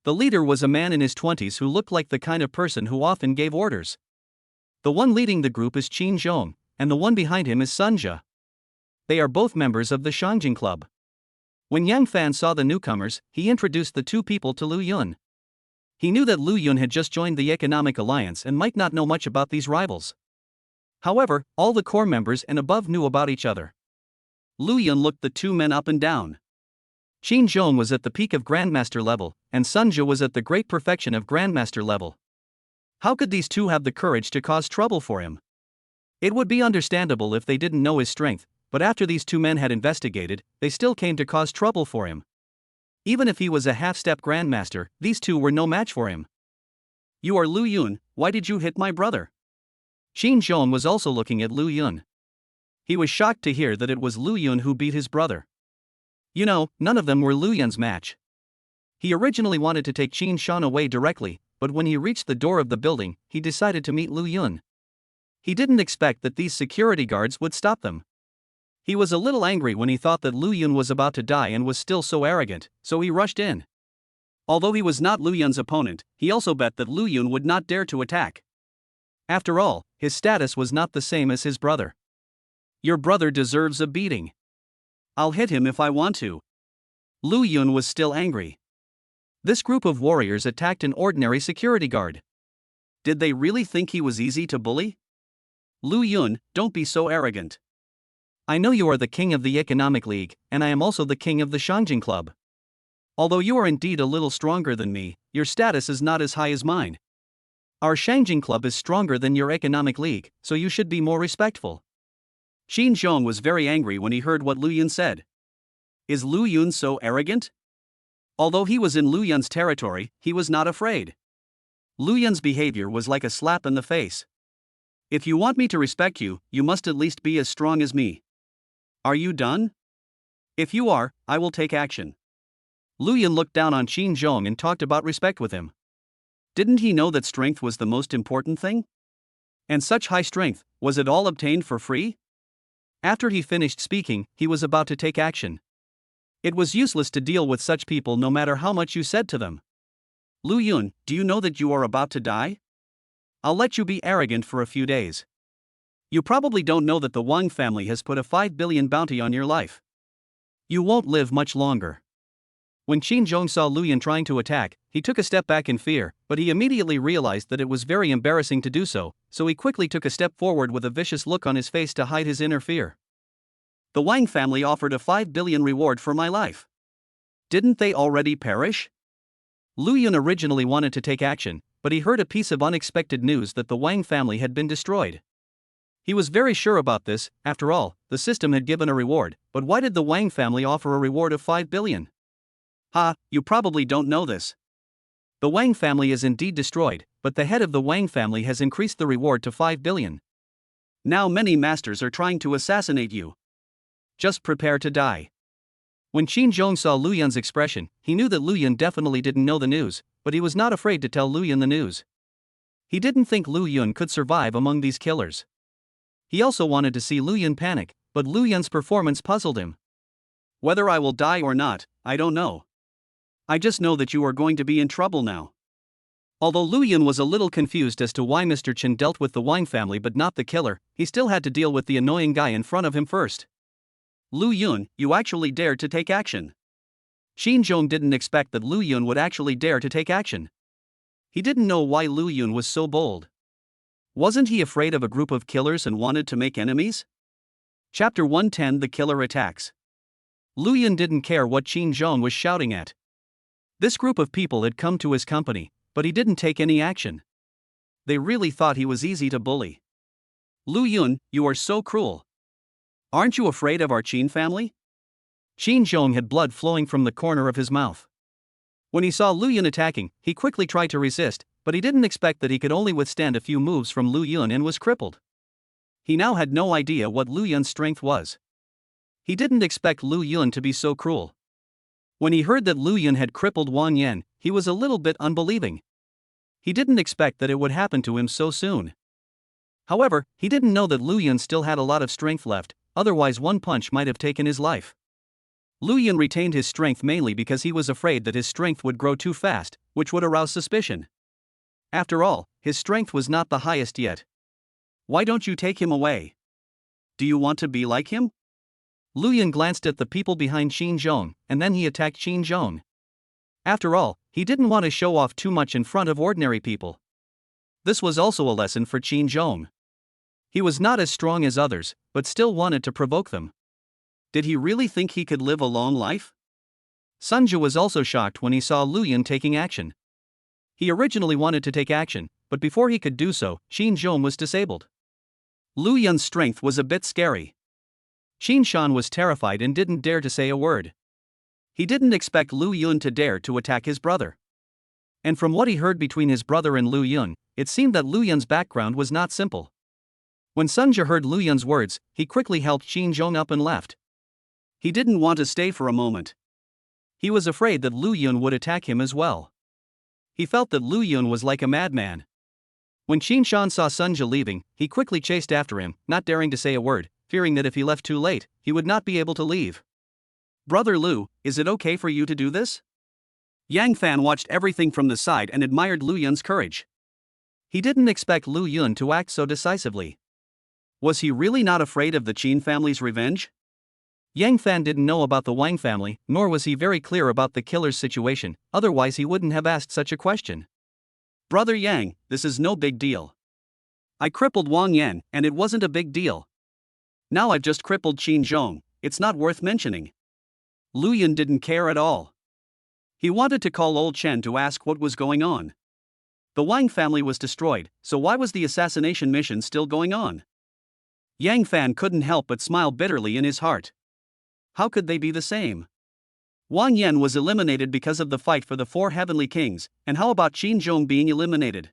The leader was a man in his 20s who looked like the kind of person who often gave orders. The one leading the group is Qin Zhong, and the one behind him is Sunja. They are both members of the Shangjing Club. When Yang Fan saw the newcomers, he introduced the 2 people to Lu Yun. He knew that Lu Yun had just joined the Economic Alliance and might not know much about these rivals. However, all the core members and above knew about each other.
Lu Yun looked the 2 men up and down.
Qin Zhong was at the peak of Grandmaster level, and Sunja was at the great perfection of Grandmaster level. How could these 2 have the courage to cause trouble for him? It would be understandable if they didn't know his strength, but after these 2 men had investigated, they still came to cause trouble for him. Even if he was a half-step Grandmaster, these 2 were no match for him.
You are Lu Yun, why did you hit my brother?
Qin Zhong was also looking at Lu Yun. He was shocked to hear that it was Lu Yun who beat his brother. You know, none of them were Lu Yun's match. He originally wanted to take Qin Shan away directly, but when he reached the door of the building, he decided to meet Lu Yun. He didn't expect that these security guards would stop them. He was a little angry when he thought that Lu Yun was about to die and was still so arrogant, so he rushed in.
Although he was not Lu Yun's opponent, he also bet that Lu Yun would not dare to attack.
After all, his status was not the same as his brother.
Your brother deserves a beating. I'll hit him if I want to. Lu Yun was still angry.
This group of warriors attacked an ordinary security guard.
Did they really think he was easy to bully? Lu Yun, don't be so arrogant.
I know you are the king of the Economic League, and I am also the king of the Shangjing Club. Although you are indeed a little stronger than me, your status is not as high as mine. Our Shangjing Club is stronger than your Economic League, so you should be more respectful.
Qin Zhong was very angry when he heard what Lu Yun said. Is Lu Yun so arrogant? Although he was in Lu Yun's territory, he was not afraid. Lu Yun's behavior was like a slap in the face. If you want me to respect you, you must at least be as strong as me. Are you done? If you are, I will take action.
Lu Yun looked down on Qin Zhong and talked about respect with him.
Didn't he know that strength was the most important thing? And such high strength, was it all obtained for free?
After he finished speaking, he was about to take action. It was useless to deal with such people no matter how much you said to them.
Lu Yun, do you know that you are about to die? I'll let you be arrogant for a few days. You probably don't know that the Wang family has put a 5 billion bounty on your life.
You won't live much longer. When Qin Zhong saw Lu Yun trying to attack, he took a step back in fear, but he immediately realized that it was very embarrassing to do so, so he quickly took a step forward with a vicious look on his face to hide his inner fear.
The Wang family offered a 5 billion reward for my life. Didn't they already perish?
Lu Yun originally wanted to take action, but he heard a piece of unexpected news that the Wang family had been destroyed. He was very sure about this. After all, the system had given a reward, but why did the Wang family offer a reward of 5 billion?
Ha, you probably don't know this.
The Wang family is indeed destroyed, but the head of the Wang family has increased the reward to 5 billion.
Now many masters are trying to assassinate you. Just prepare to die.
When Qin Zhong saw Lu Yun's expression, he knew that Lu Yun definitely didn't know the news, but he was not afraid to tell Lu Yun the news. He didn't think Lu Yun could survive among these killers. He also wanted to see Lu Yun panic, but Lu Yun's performance puzzled him.
Whether I will die or not, I don't know. I just know that you are going to be in trouble now. Although Lu Yun was a little confused as to why Mr. Chen dealt with the Wang family but not the killer, he still had to deal with the annoying guy in front of him first. Lu Yun, you actually dared to take action.
Qin Zhong didn't expect that Lu Yun would actually dare to take action. He didn't know why Lu Yun was so bold.
Wasn't he afraid of a group of killers and wanted to make enemies? Chapter 110 The Killer Attacks.
Lu Yun didn't care what Qin Zhong was shouting at. This group of people had come to his company, but he didn't take any action.
They really thought he was easy to bully. Lu Yun, you are so cruel. Aren't you afraid of our Qin family?
Qin Zhong had blood flowing from the corner of his mouth. When he saw Lu Yun attacking, he quickly tried to resist, but he didn't expect that he could only withstand a few moves from Lu Yun and was crippled. He now had no idea what Lu Yun's strength was. He didn't expect Lu Yun to be so cruel. When he heard that Lu Yun had crippled Wang Yan, he was a little bit unbelieving. He didn't expect that it would happen to him so soon. However, he didn't know that Lu Yun still had a lot of strength left, otherwise one punch might have taken his life. Lu Yun retained his strength mainly because he was afraid that his strength would grow too fast, which would arouse suspicion. After all, his strength was not the highest yet.
Why don't you take him away? Do you want to be like him?
Lu Yun glanced at the people behind Qin Zhong, and then he attacked Qin Zhong. After all, he didn't want to show off too much in front of ordinary people. This was also a lesson for Qin Zhong. He was not as strong as others, but still wanted to provoke them.
Did he really think he could live a long life?
Sunju was also shocked when he saw Lu Yun taking action. He originally wanted to take action, but before he could do so, Qin Zhong was disabled.
Lu Yun's strength was a bit scary.
Qin Shan was terrified and didn't dare to say a word. He didn't expect Lu Yun to dare to attack his brother. And from what he heard between his brother and Lu Yun, it seemed that Lu Yun's background was not simple. When Sunja heard Lu Yun's words, he quickly helped Qin Zhong up and left.
He didn't want to stay for a moment.
He was afraid that Lu Yun would attack him as well. He felt that Lu Yun was like a madman. When Qin Shan saw Sunja leaving, he quickly chased after him, not daring to say a word, fearing that if he left too late, he would not be able to leave.
Brother Lu, is it okay for you to do this? Yang Fan watched everything from the side and admired Lu Yun's courage.
He didn't expect Lu Yun to act so decisively.
Was he really not afraid of the Qin family's revenge?
Yang Fan didn't know about the Wang family, nor was he very clear about the killer's situation, otherwise he wouldn't have asked such a question.
Brother Yang, this is no big deal. I crippled Wang Yan, and it wasn't a big deal. Now I've just crippled Qin Zhong, it's not worth mentioning. Lu Yun didn't care at all. He wanted to call old Chen to ask what was going on. The Wang family was destroyed, so why was the assassination mission still going on? Yang Fan couldn't help but smile bitterly in his heart. How could they be the same? Wang Yan was eliminated because of the fight for the 4 heavenly kings, and how about Qin Zhong being eliminated?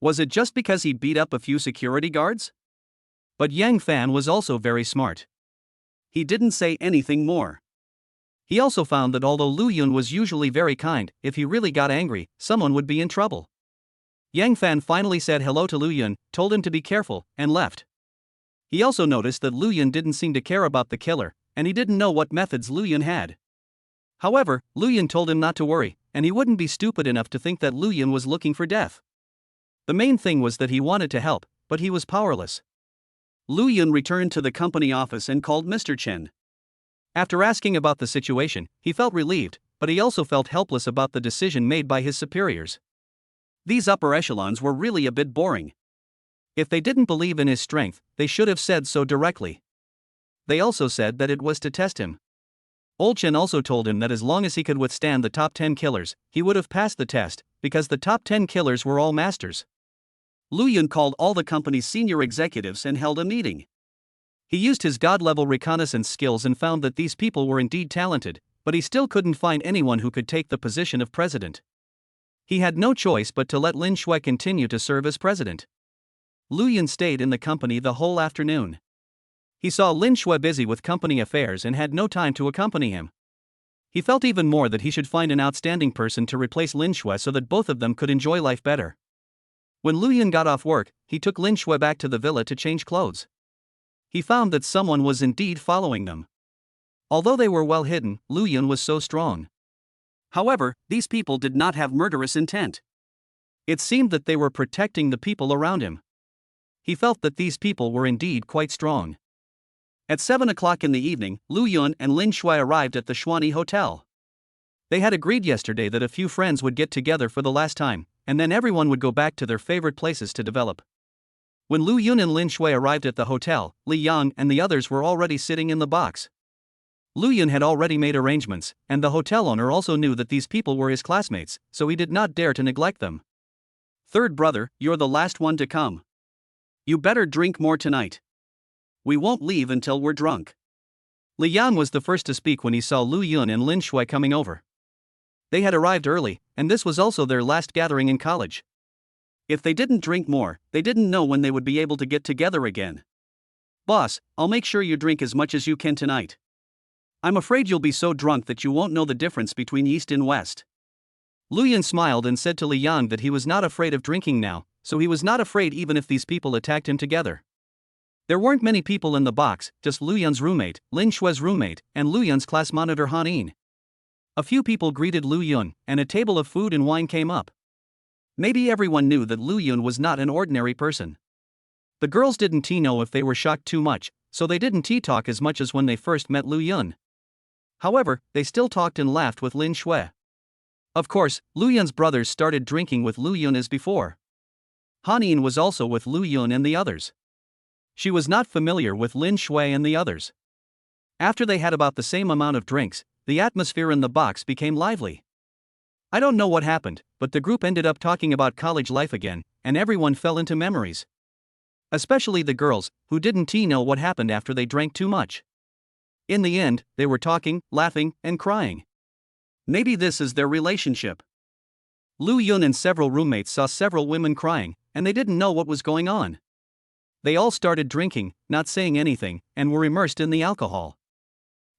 Was it just because he beat up a few security guards?
But Yang Fan was also very smart.
He didn't say anything more.
He also found that although Lu Yun was usually very kind, if he really got angry, someone would be in trouble. Yang Fan finally said hello to Lu Yun, told him to be careful, and left. He also noticed that Lu Yun didn't seem to care about the killer, and he didn't know what methods Lu Yun had. However, Lu Yun told him not to worry, and he wouldn't be stupid enough to think that Lu Yun was looking for death. The main thing was that he wanted to help, but he was powerless.
Lu Yun returned to the company office and called Mr. Chen.
After asking about the situation, he felt relieved, but he also felt helpless about the decision made by his superiors.
These upper echelons were really a bit boring.
If they didn't believe in his strength, they should have said so directly. They also said that it was to test him. Old Chen also told him that as long as he could withstand the top 10 killers, he would have passed the test, because the top 10 killers were all masters.
Lu Yun called all the company's senior executives and held a meeting.
He used his god-level reconnaissance skills and found that these people were indeed talented, but he still couldn't find anyone who could take the position of president. He had no choice but to let Lin Shui continue to serve as president. Lu Yun stayed in the company the whole afternoon. He saw Lin Shui busy with company affairs and had no time to accompany him. He felt even more that he should find an outstanding person to replace Lin Shui so that both of them could enjoy life better. When Lu Yun got off work, he took Lin Shui back to the villa to change clothes. He found that someone was indeed following them. Although they were well hidden, Lu Yun was so strong.
However, these people did not have murderous intent.
It seemed that they were protecting the people around him. He felt that these people were indeed quite strong.
At 7 o'clock in the evening, Lu Yun and Lin Shui arrived at the Xuanyi Hotel.
They had agreed yesterday that a few friends would get together for the last time, and then everyone would go back to their favorite places to develop. When Lu Yun and Lin Shui arrived at the hotel, Li Yang and the others were already sitting in the box. Lu Yun had already made arrangements, and the hotel owner also knew that these people were his classmates, so he did not dare to neglect them.
Third brother, you're the last one to come. You better drink more tonight. We won't leave until we're drunk.
Li Yang was the first to speak when he saw Lu Yun and Lin Shui coming over. They had arrived early, and this was also their last gathering in college.
If they didn't drink more, they didn't know when they would be able to get together again. Boss, I'll make sure you drink as much as you can tonight. I'm afraid you'll be so drunk that you won't know the difference between East and West.
Lu Yun smiled and said to Li Yang that he was not afraid of drinking now, so he was not afraid even if these people attacked him together. There weren't many people in the box, just Lu Yun's roommate, Lin Shui's roommate, and Lu Yun's class monitor Han Yin. A few people greeted Lu Yun, and a table of food and wine came up. Maybe everyone knew that Lu Yun was not an ordinary person. The girls didn't know if they were shocked too much, so they didn't talk as much as when they first met Lu Yun. However, they still talked and laughed with Lin Shui. Of course, Lu Yun's brothers started drinking with Lu Yun as before. Han Yin was also with Lu Yun and the others. She was not familiar with Lin Shui and the others. After they had about the same amount of drinks, the atmosphere in the box became lively. I don't know what happened, but the group ended up talking about college life again, and everyone fell into memories. Especially the girls, who didn't know what happened after they drank too much. In the end, they were talking, laughing, and crying.
Maybe this is their relationship.
Lu Yun and several roommates saw several women crying, and they didn't know what was going on. They all started drinking, not saying anything, and were immersed in the alcohol.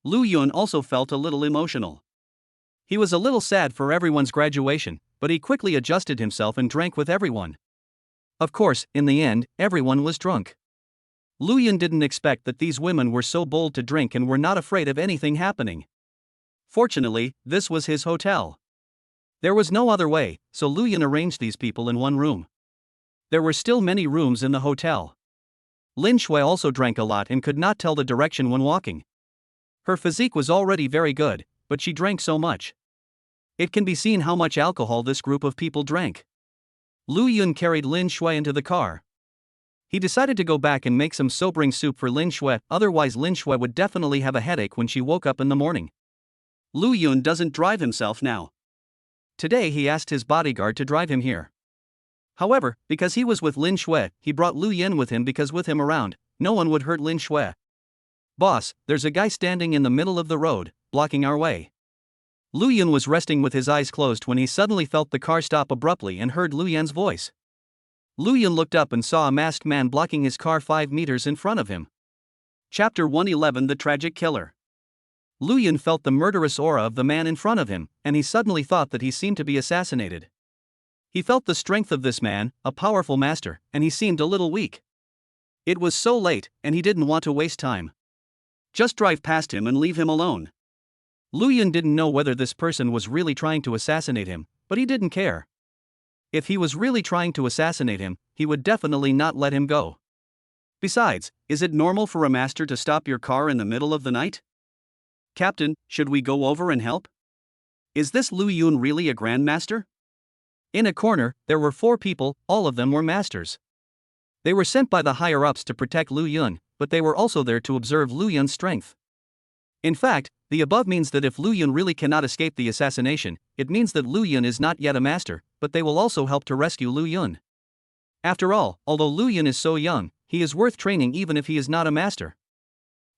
Lu Yun also felt a little emotional.
He was a little sad for everyone's graduation, but he quickly adjusted himself and drank with everyone. Of course, in the end, everyone was drunk. Lu Yun didn't expect that these women were so bold to drink and were not afraid of anything happening.
Fortunately, this was his hotel.
There was no other way, so Lu Yun arranged these people in one room. There were still many rooms in the hotel. Lin Shui also drank a lot and could not tell the direction when walking. Her physique was already very good, but she drank so much. It can be seen how much alcohol this group of people drank. Lu Yun carried Lin Shui into the car. He decided to go back and make some sobering soup for Lin Shui, otherwise Lin Shui would definitely have a headache when she woke up in the morning.
Lu Yun doesn't drive himself now.
Today he asked his bodyguard to drive him here. However, because he was with Lin Shui, he brought Lu Yun with him because with him around, no one would hurt Lin Shui. "Boss, there's a guy standing in the middle of the road, blocking our way." Lu Yun was resting with his eyes closed when he suddenly felt the car stop abruptly and heard Lu Yun's voice. Lu Yun looked up and saw a masked man blocking his car 5 meters in front of him.
Chapter 111: The Tragic Killer.
Lu Yun felt the murderous aura of the man in front of him, and he suddenly thought that he seemed to be assassinated. He felt the strength of this man, a powerful master, and he seemed a little weak.
It was so late, and he didn't want to waste time. Just drive past him and leave him alone.
Lu Yun didn't know whether this person was really trying to assassinate him, but he didn't care. If he was really trying to assassinate him, he would definitely not let him go.
Besides, is it normal for a master to stop your car in the middle of the night? Captain, should we go over and help? Is this Lu Yun really a grandmaster?
In a corner, there were 4 people, all of them were masters. They were sent by the higher-ups to protect Lu Yun, but they were also there to observe Lu Yun's strength. In fact, the above means that if Lu Yun really cannot escape the assassination, it means that Lu Yun is not yet a master, but they will also help to rescue Lu Yun. After all, although Lu Yun is so young, he is worth training even if he is not a master.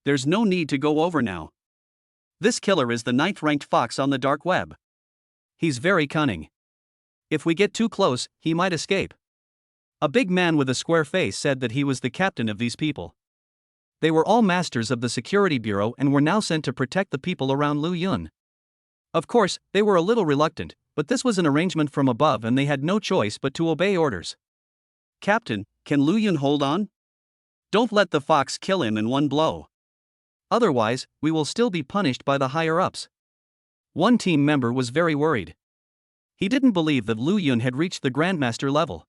There's no need to go over now. This killer is the 9th-ranked fox on the dark web.
He's very cunning. If we get too close, he might escape. A big man with a square face said that he was the captain of these people. They were all masters of the security bureau and were now sent to protect the people around Lu Yun. Of course, they were a little reluctant, but this was an arrangement from above and they had no choice but to obey orders.
Captain, can Lu Yun hold on? Don't let the fox kill him in one blow.
Otherwise, we will still be punished by the higher-ups. One team member was very worried. He didn't believe that Lu Yun had reached the Grandmaster level.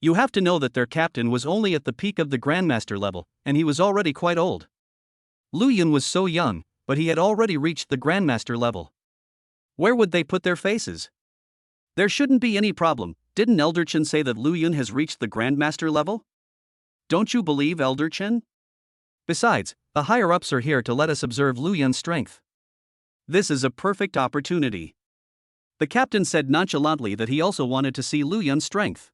You have to know that their captain was only at the peak of the Grandmaster level, and he was already quite old. Lu Yun was so young, but he had already reached the Grandmaster level. Where would they put their faces?
There shouldn't be any problem. Didn't Elder Chen say that Lu Yun has reached the Grandmaster level? Don't you believe Elder Chen?
Besides, the higher-ups are here to let us observe Lu Yun's strength.
This is a perfect opportunity. The captain said nonchalantly that he also wanted to see Lu Yun's strength.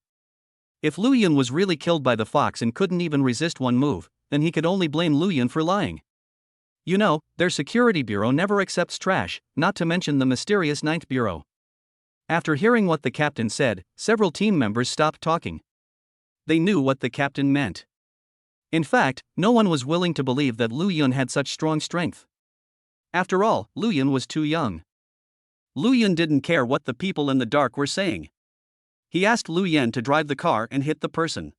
If Lu Yun was really killed by the fox and couldn't even resist one move, then he could only blame Lu Yun for lying. You know, their security bureau never accepts trash, not to mention the mysterious 9th bureau. After hearing what the captain said, several team members stopped talking. They knew what the captain meant. In fact, no one was willing to believe that Lu Yun had such strong strength. After all, Lu Yun was too young.
Lu Yun didn't care what the people in the dark were saying. He asked Lu Yan to drive the car and hit the person.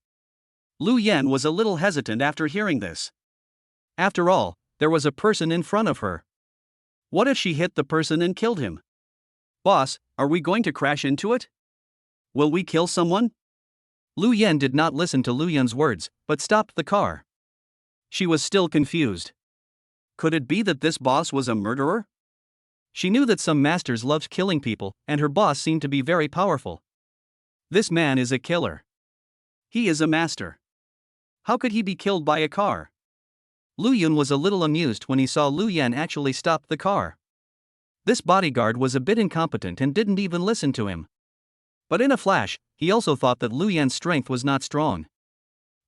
Lu Yan was a little hesitant after hearing this.
After all, there was a person in front of her.
What if she hit the person and killed him? Boss, are we going to crash into it? Will we kill someone?
Lu Yan did not listen to Lu Yun's words, but stopped the car. She was still confused.
Could it be that this boss was a murderer?
She knew that some masters loved killing people, and her boss seemed to be very powerful. This man is a killer.
He is a master. How could he be killed by a car?
Lu Yun was a little amused when he saw Lu Yan actually stop the car. This bodyguard was a bit incompetent and didn't even listen to him. But in a flash, he also thought that Lu Yan's strength was not strong.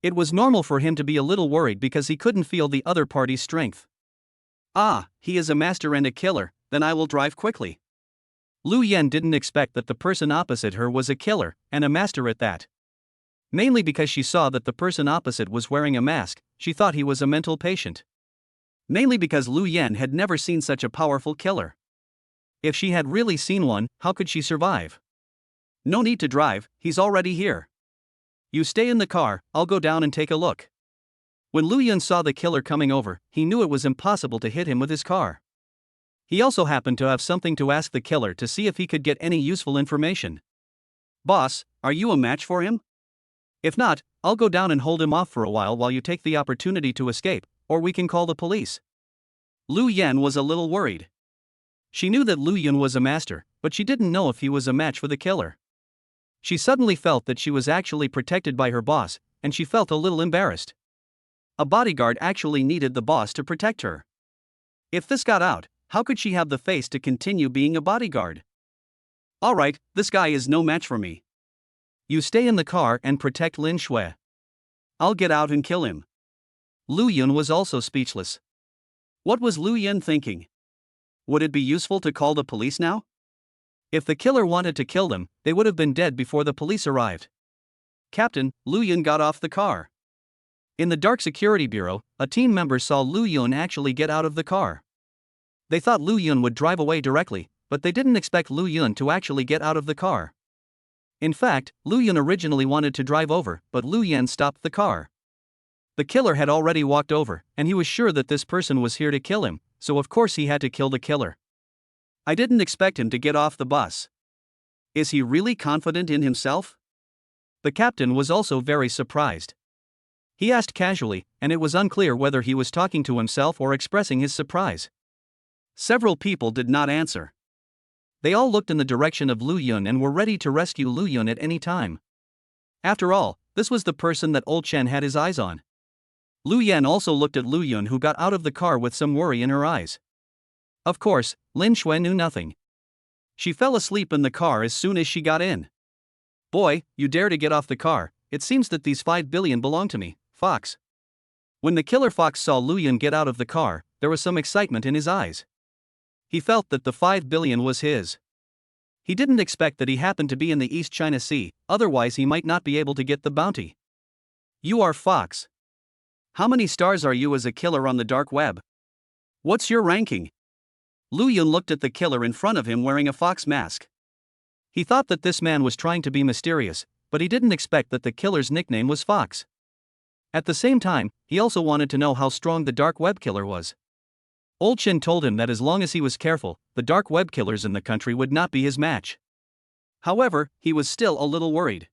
It was normal for him to be a little worried because he couldn't feel the other party's strength.
Ah, he is a master and a killer, then I will drive quickly.
Lu Yan didn't expect that the person opposite her was a killer, and a master at that. Mainly because she saw that the person opposite was wearing a mask, she thought he was a mental patient.
Mainly because Lu Yan had never seen such a powerful killer.
If she had really seen one, how could she survive?
No need to drive, he's already here.
You stay in the car, I'll go down and take a look. When Lu Yan saw the killer coming over, he knew it was impossible to hit him with his car. He also happened to have something to ask the killer to see if he could get any useful information.
Boss, are you a match for him?
If not, I'll go down and hold him off for a while you take the opportunity to escape, or we can call the police.
Lu Yan was a little worried.
She knew that Lu Yan was a master, but she didn't know if he was a match for the killer. She suddenly felt that she was actually protected by her boss, and she felt a little embarrassed.
A bodyguard actually needed the boss to protect her. If this got out, how could she have the face to continue being a bodyguard? Alright, this guy is no match for me.
You stay in the car and protect Lin Shui.
I'll get out and kill him.
Lu Yan was also speechless.
What was Lu Yan thinking? Would it be useful to call the police now?
If the killer wanted to kill them, they would have been dead before the police arrived.
Captain, Lu Yan got off the car.
In the dark security bureau, a team member saw Lu Yan actually get out of the car. They thought Lu Yan would drive away directly, but they didn't expect Lu Yan to actually get out of the car. In fact, Lu Yan originally wanted to drive over, but Lu Yan stopped the car. The killer had already walked over, and he was sure that this person was here to kill him, so of course he had to kill the killer.
I didn't expect him to get off the bus. Is he really confident in himself?
The captain was also very surprised. He asked casually, and it was unclear whether he was talking to himself or expressing his surprise.
Several people did not answer.
They all looked in the direction of Lu Yan and were ready to rescue Lu Yan at any time. After all, this was the person that old Chen had his eyes on. Lu Yan also looked at Lu Yan, who got out of the car with some worry in her eyes. Of course, Lin Shui knew nothing.
She fell asleep in the car as soon as she got in.
Boy, you dare to get off the car, it seems that these 5 billion belong to me, Fox. When the killer Fox saw Lu Yan get out of the car, there was some excitement in his eyes. He felt that the 5 billion was his. He didn't expect that he happened to be in the East China Sea, otherwise he might not be able to get the bounty.
You are Fox. How many stars are you as a killer on the dark web? What's your ranking? Lu Yan looked at the killer in front of him wearing a fox mask.
He thought that this man was trying to be mysterious, but he didn't expect that the killer's nickname was Fox. At the same time, he also wanted to know how strong the dark web killer was. Old Chen told him that as long as he was careful, the dark web killers in the country would not be his match.
However, he was still a little worried.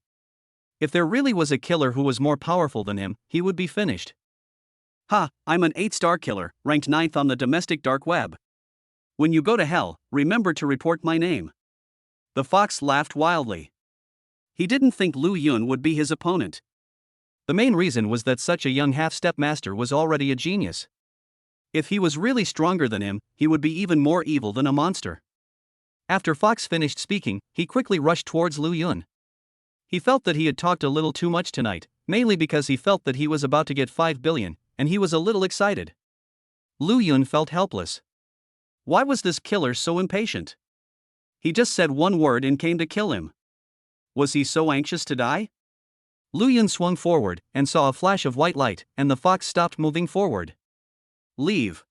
If there really was a killer who was more powerful than him, he would be finished.
Ha, I'm an 8-star killer, ranked 9th on the domestic dark web. When you go to hell, remember to report my name. The fox laughed wildly. He didn't think Lu Yan would be his opponent.
The main reason was that such a young half-step master was already a genius. If he was really stronger than him, he would be even more evil than a monster. After Fox finished speaking, he quickly rushed towards Lu Yan. He felt that he had talked a little too much tonight, mainly because he felt that he was about to get 5 billion, and he was a little excited. Lu Yan felt helpless.
Why was this killer so impatient? He just said one word and came to kill him. Was he so anxious to die?
Lu Yan swung forward and saw a flash of white light, and the fox stopped moving forward.
Leave.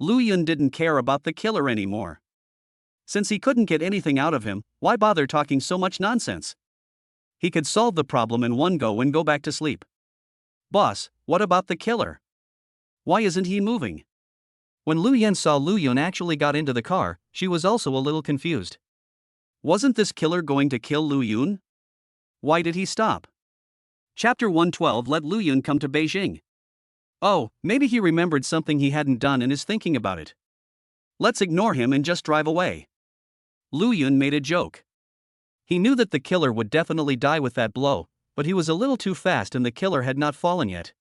Lu Yan didn't care about the killer anymore. Since he couldn't get anything out of him, why bother talking so much nonsense? He could solve the problem in one go and go back to sleep. Boss, what about the killer? Why isn't he moving?
When Lu Yan saw Lu Yan actually got into the car, she was also a little confused.
Wasn't this killer going to kill Lu Yan? Why did he stop? Chapter 112 let Lu Yan come to Beijing. Oh, maybe he remembered something he hadn't done and is thinking about it. Let's ignore him and just drive away. Lu Yan made a joke.
He knew that the killer would definitely die with that blow, but he was a little too fast and the killer had not fallen yet.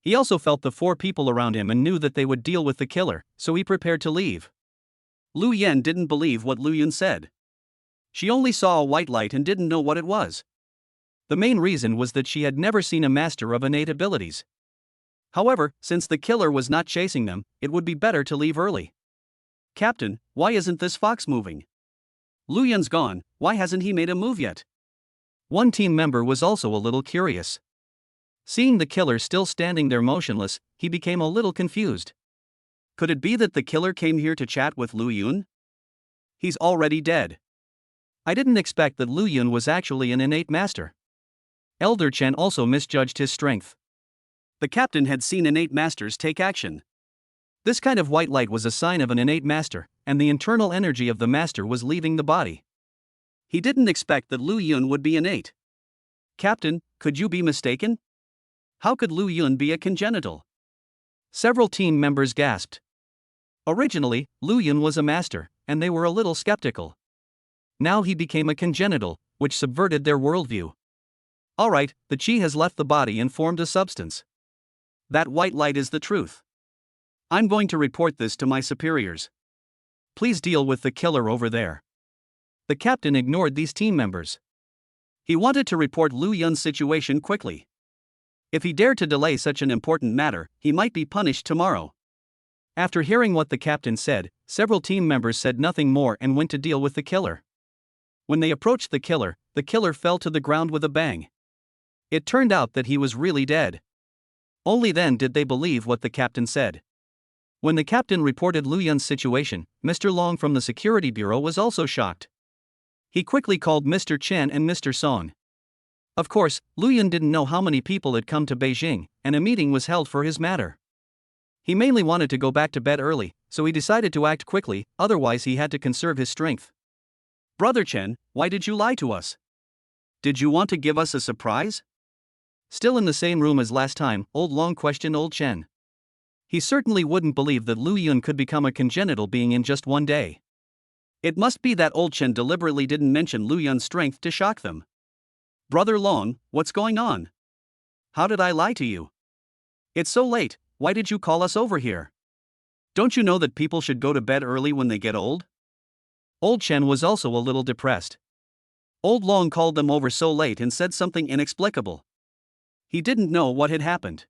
He also felt the 4 people around him and knew that they would deal with the killer, so he prepared to leave.
Lu Yan didn't believe what Lu Yan said. She only saw a white light and didn't know what it was.
The main reason was that she had never seen a master of innate abilities.
However, since the killer was not chasing them, it would be better to leave early. Captain, why isn't this fox moving? Lu Yan's gone, why hasn't he made a move yet?
One team member was also a little curious. Seeing the killer still standing there motionless, he became a little confused.
Could it be that the killer came here to chat with Lu Yun? He's already dead.
I didn't expect that Lu Yun was actually an innate master. Elder Chen also misjudged his strength.
The captain had seen innate masters take action.
This kind of white light was a sign of an innate master, and the internal energy of the master was leaving the body.
He didn't expect that Lu Yun would be innate. Captain, could you be mistaken? How could Lu Yun be a congenital?
Several team members gasped. Originally, Lu Yun was a master, and they were a little skeptical. Now he became a congenital, which subverted their worldview. Alright, the chi has left the body and formed a substance.
That white light is the truth. I'm going to report this to my superiors.
Please deal with the killer over there. The captain ignored these team members.
He wanted to report Lu Yun's situation quickly. If he dared to delay such an important matter, he might be punished tomorrow.
After hearing what the captain said, several team members said nothing more and went to deal with the killer. When they approached the killer fell to the ground with a bang. It turned out that he was really dead. Only then did they believe what the captain said. When the captain reported Lu Yun's situation, Mr. Long from the security bureau was also shocked. He quickly called Mr. Chen and Mr. Song. Of course, Lu Yun didn't know how many people had come to Beijing, and a meeting was held for his matter. He mainly wanted to go back to bed early, so he decided to act quickly, otherwise he had to conserve his strength.
Brother Chen, why did you lie to us? Did you want to give us a surprise?
Still in the same room as last time, Old Long questioned Old Chen. He certainly wouldn't believe that Lu Yun could become a congenital being in just one day.
It must be that Old Chen deliberately didn't mention Lu Yun's strength to shock them. Brother Long, what's going on? How did I lie to you? It's so late, why did you call us over here? Don't you know that people should go to bed early when they get old?
Old Chen was also a little depressed.
Old Long called them over so late and said something inexplicable. He didn't know what had happened.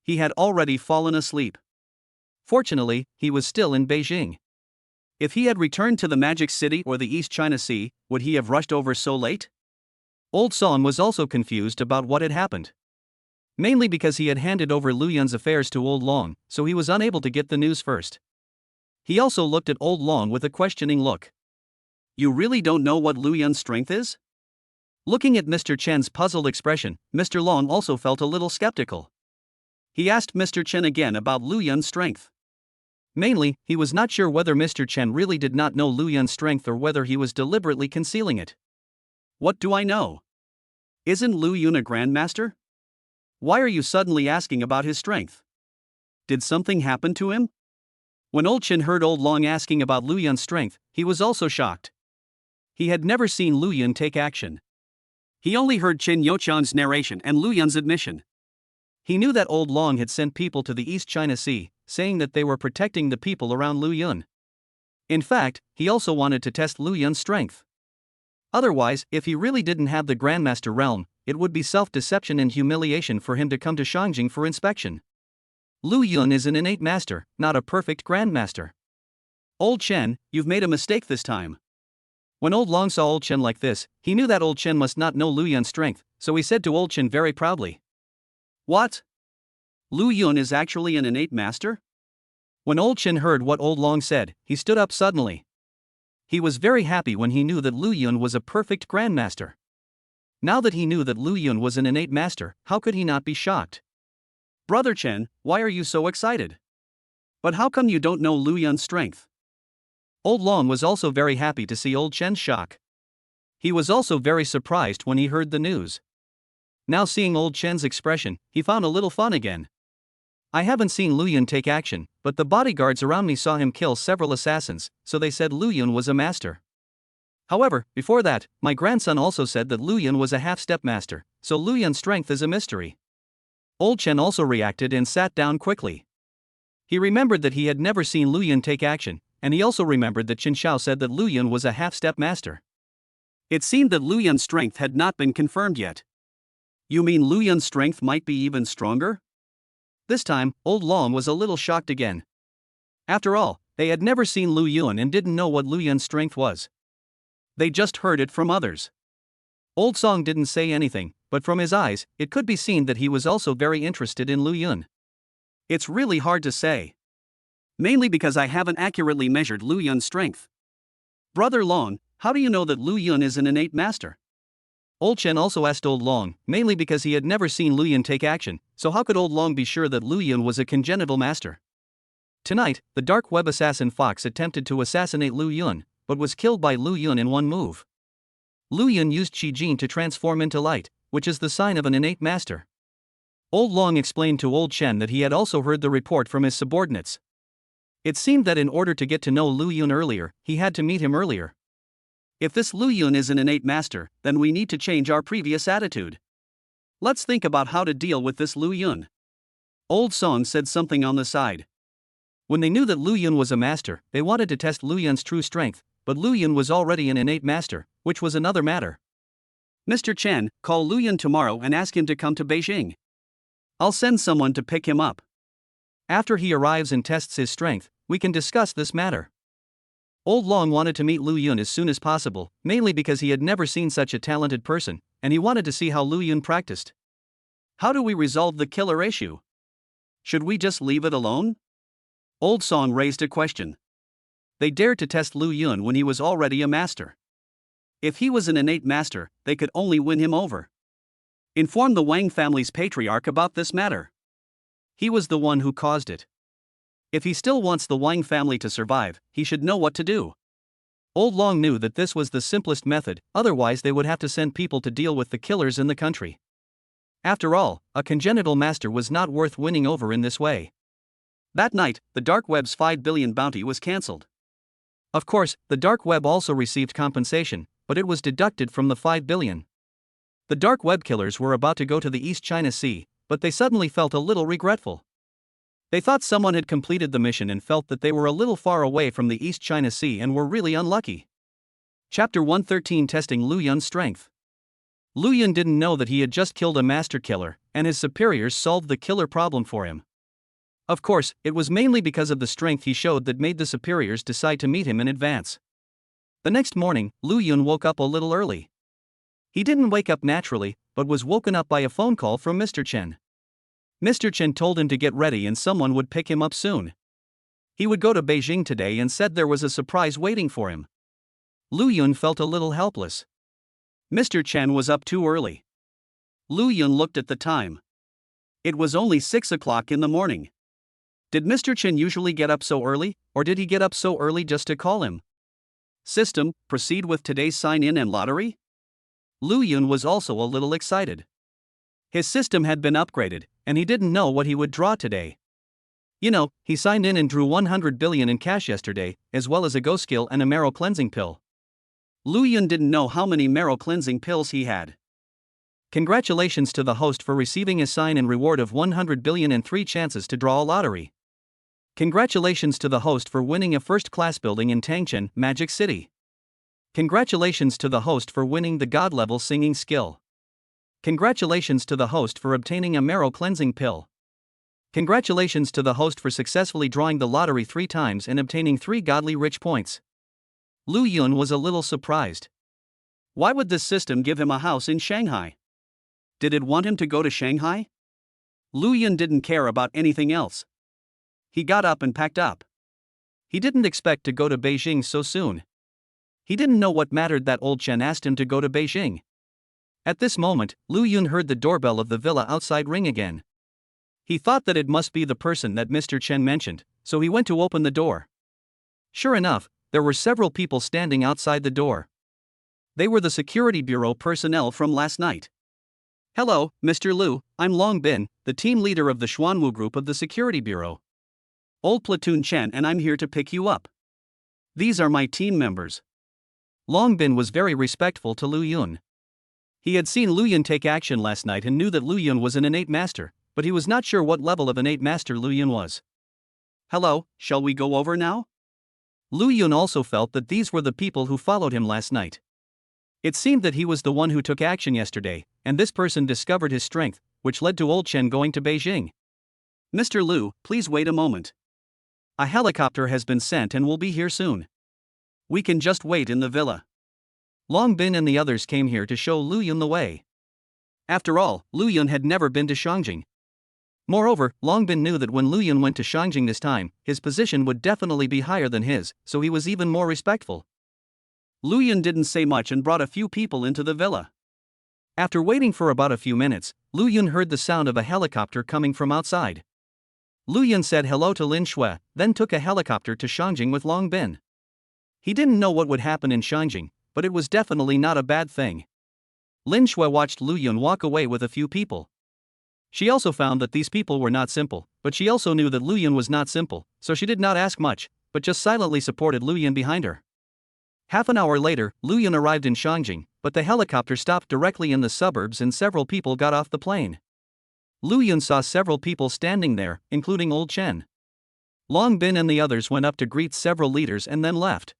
He had already fallen asleep.
Fortunately, he was still in Beijing.
If he had returned to the Magic City or the East China Sea, would he have rushed over so late?
Old Song was also confused about what had happened. Mainly because he had handed over Lu Yun's affairs to Old Long, so he was unable to get the news first. He also looked at Old Long with a questioning look.
You really don't know what Lu Yun's strength is?
Looking at Mr. Chen's puzzled expression, Mr. Long also felt a little skeptical.
He asked Mr. Chen again about Lu Yun's strength.
Mainly, he was not sure whether Mr. Chen really did not know Lu Yun's strength or whether he was deliberately concealing it.
What do I know? Isn't Lu Yun a grandmaster? Why are you suddenly asking about his strength? Did something happen to him?
When Old Chen heard Old Long asking about Lu Yun's strength, he was also shocked. He had never seen Lu Yun take action.
He only heard Chen Youqian's narration and Lu Yun's admission.
He knew that Old Long had sent people to the East China Sea, saying that they were protecting the people around Lu Yun. In fact, he also wanted to test Lu Yun's strength. Otherwise, if he really didn't have the Grandmaster realm, it would be self-deception and humiliation for him to come to Shangjing for inspection. Lu Yun is an innate master, not a perfect Grandmaster.
Old Chen, you've made a mistake this time.
When Old Long saw Old Chen like this, he knew that Old Chen must not know Lu Yun's strength, so he said to Old Chen very proudly.
What? Lu Yun is actually an innate master?
When Old Chen heard what Old Long said, he stood up suddenly. He was very happy when he knew that Lu Yun was a perfect Grandmaster. Now that he knew that Lu Yun was an innate master, how could he not be shocked?
Brother Chen, why are you so excited? But how come you don't know Lu Yun's strength?
Old Long was also very happy to see Old Chen's shock. He was also very surprised when he heard the news. Now seeing Old Chen's expression, he found a little fun again. I haven't seen Lu Yun take action, but the bodyguards around me saw him kill several assassins, so they said Lu Yun was a master. However, before that, my grandson also said that Lu Yun was a half-step master, so Lu Yun's strength is a mystery. Old Chen also reacted and sat down quickly. He remembered that he had never seen Lu Yun take action, and he also remembered that Qin Shao said that Lu Yun was a half-step master.
It seemed that Lu Yun's strength had not been confirmed yet. You mean Lu Yun's strength might be even stronger?
This time, Old Long was a little shocked again. After all, they had never seen Lu Yun and didn't know what Lu Yun's strength was.
They just heard it from others.
Old Song didn't say anything, but from his eyes, it could be seen that he was also very interested in Lu Yun.
It's really hard to say. Mainly because I haven't accurately measured Lu Yun's strength. Brother Long, how do you know that Lu Yun is an innate master?
Old Chen also asked Old Long, mainly because he had never seen Lu Yun take action, so how could Old Long be sure that Lu Yun was a congenital master? Tonight, the dark web assassin Fox attempted to assassinate Lu Yun, but was killed by Lu Yun in one move. Lu Yun used Qi Jin to transform into light, which is the sign of an innate master. Old Long explained to Old Chen that he had also heard the report from his subordinates. It seemed that in order to get to know Lu Yun earlier, he had to meet him earlier.
If this Lu Yun is an innate master, then we need to change our previous attitude. Let's think about how to deal with this Lu Yun. Old Song said something on the side.
When they knew that Lu Yun was a master, they wanted to test Lu Yun's true strength, but Lu Yun was already an innate master, which was another matter.
Mr. Chen, call Lu Yun tomorrow and ask him to come to Beijing. I'll send someone to pick him up.
After he arrives and tests his strength, we can discuss this matter. Old Long wanted to meet Lu Yun as soon as possible, mainly because he had never seen such a talented person, and he wanted to see how Lu Yun practiced.
How do we resolve the killer issue? Should we just leave it alone? Old Song raised a question. They dared to test Lu Yun when he was already a master. If he was an innate master, they could only win him over. Inform the Wang family's patriarch about this matter. He was the one who caused it. If he still wants the Wang family to survive, he should know what to do. Old Long knew that this was the simplest method, otherwise they would have to send people to deal with the killers in the country. After all, a congenital master was not worth winning over in this way. That night, the dark web's 5 billion bounty was cancelled. Of course, the dark web also received compensation, but it was deducted from the 5 billion. The dark web killers were about to go to the East China Sea, but they suddenly felt a little regretful. They thought someone had completed the mission and felt that they were a little far away from the East China Sea and were really unlucky. Chapter 113 Testing Lu Yun's Strength. Lu Yun didn't know that he had just killed a master killer, and his superiors solved the killer problem for him. Of course, it was mainly because of the strength he showed that made the superiors decide to meet him in advance. The next morning, Lu Yun woke up a little early. He didn't wake up naturally, but was woken up by a phone call from Mr. Chen. Mr. Chen told him to get ready and someone would pick him up soon. He would go to Beijing today and said there was a surprise waiting for him. Lu Yun felt a little helpless. Mr. Chen was up too early. Lu Yun looked at the time. It was only 6 o'clock in the morning. Did Mr. Chen usually get up so early, or did he get up so early just to call him? System, proceed with today's sign-in and lottery? Lu Yun was also a little excited. His system had been upgraded, and he didn't know what he would draw today. You know, he signed in and drew 100 billion in cash yesterday, as well as a Go skill and a marrow cleansing pill. Lu Yun didn't know how many marrow cleansing pills he had. Congratulations to the host for receiving a sign and reward of 100 billion and 3 chances to draw a lottery. Congratulations to the host for winning a first-class building in Tangchen, Magic City. Congratulations to the host for winning the God-level singing skill. Congratulations to the host for obtaining a marrow cleansing pill. Congratulations to the host for successfully drawing the lottery 3 times and obtaining 3 godly rich points. Lu Yun was a little surprised. Why would this system give him a house in Shanghai? Did it want him to go to Shanghai? Lu Yun didn't care about anything else. He got up and packed up. He didn't expect to go to Beijing so soon. He didn't know what mattered that old Chen asked him to go to Beijing. At this moment, Lu Yun heard the doorbell of the villa outside ring again. He thought that it must be the person that Mr. Chen mentioned, so he went to open the door. Sure enough, there were several people standing outside the door. They were the security bureau personnel from last night. Hello, Mr. Lu, I'm Long Bin, the team leader of the Xuanwu group of the security bureau. Old Platoon Chen and I'm here to pick you up. These are my team members. Long Bin was very respectful to Lu Yun. He had seen Lu Yun take action last night and knew that Lu Yun was an innate master, but he was not sure what level of innate master Lu Yun was. Hello, shall we go over now? Lu Yun also felt that these were the people who followed him last night. It seemed that he was the one who took action yesterday, and this person discovered his strength, which led to old Chen going to Beijing. Mr. Lu, please wait a moment. A helicopter has been sent and will be here soon. We can just wait in the villa.
Long Bin and the others came here to show Lu Yun the way. After all, Lu Yun had never been to Shangjing. Moreover, Long Bin knew that when Lu Yun went to Shangjing this time, his position would definitely be higher than his, so he was even more respectful.
Lu Yun didn't say much and brought a few people into the villa.
After waiting for about a few minutes, Lu Yun heard the sound of a helicopter coming from outside. Lu Yun said hello to Lin Shui, then took a helicopter to Shangjing with Long Bin. He didn't know what would happen in Shangjing, but it was definitely not a bad thing. Lin Shui watched Lu Yun walk away with a few people. She also found that these people were not simple, but she also knew that Lu Yun was not simple, so she did not ask much, but just silently supported Lu Yun behind her. Half an hour later, Lu Yun arrived in Shangjing, but the helicopter stopped directly in the suburbs and several people got off the plane. Lu Yun saw several people standing there, including old Chen. Long Bin and the others went up to greet several leaders and then left.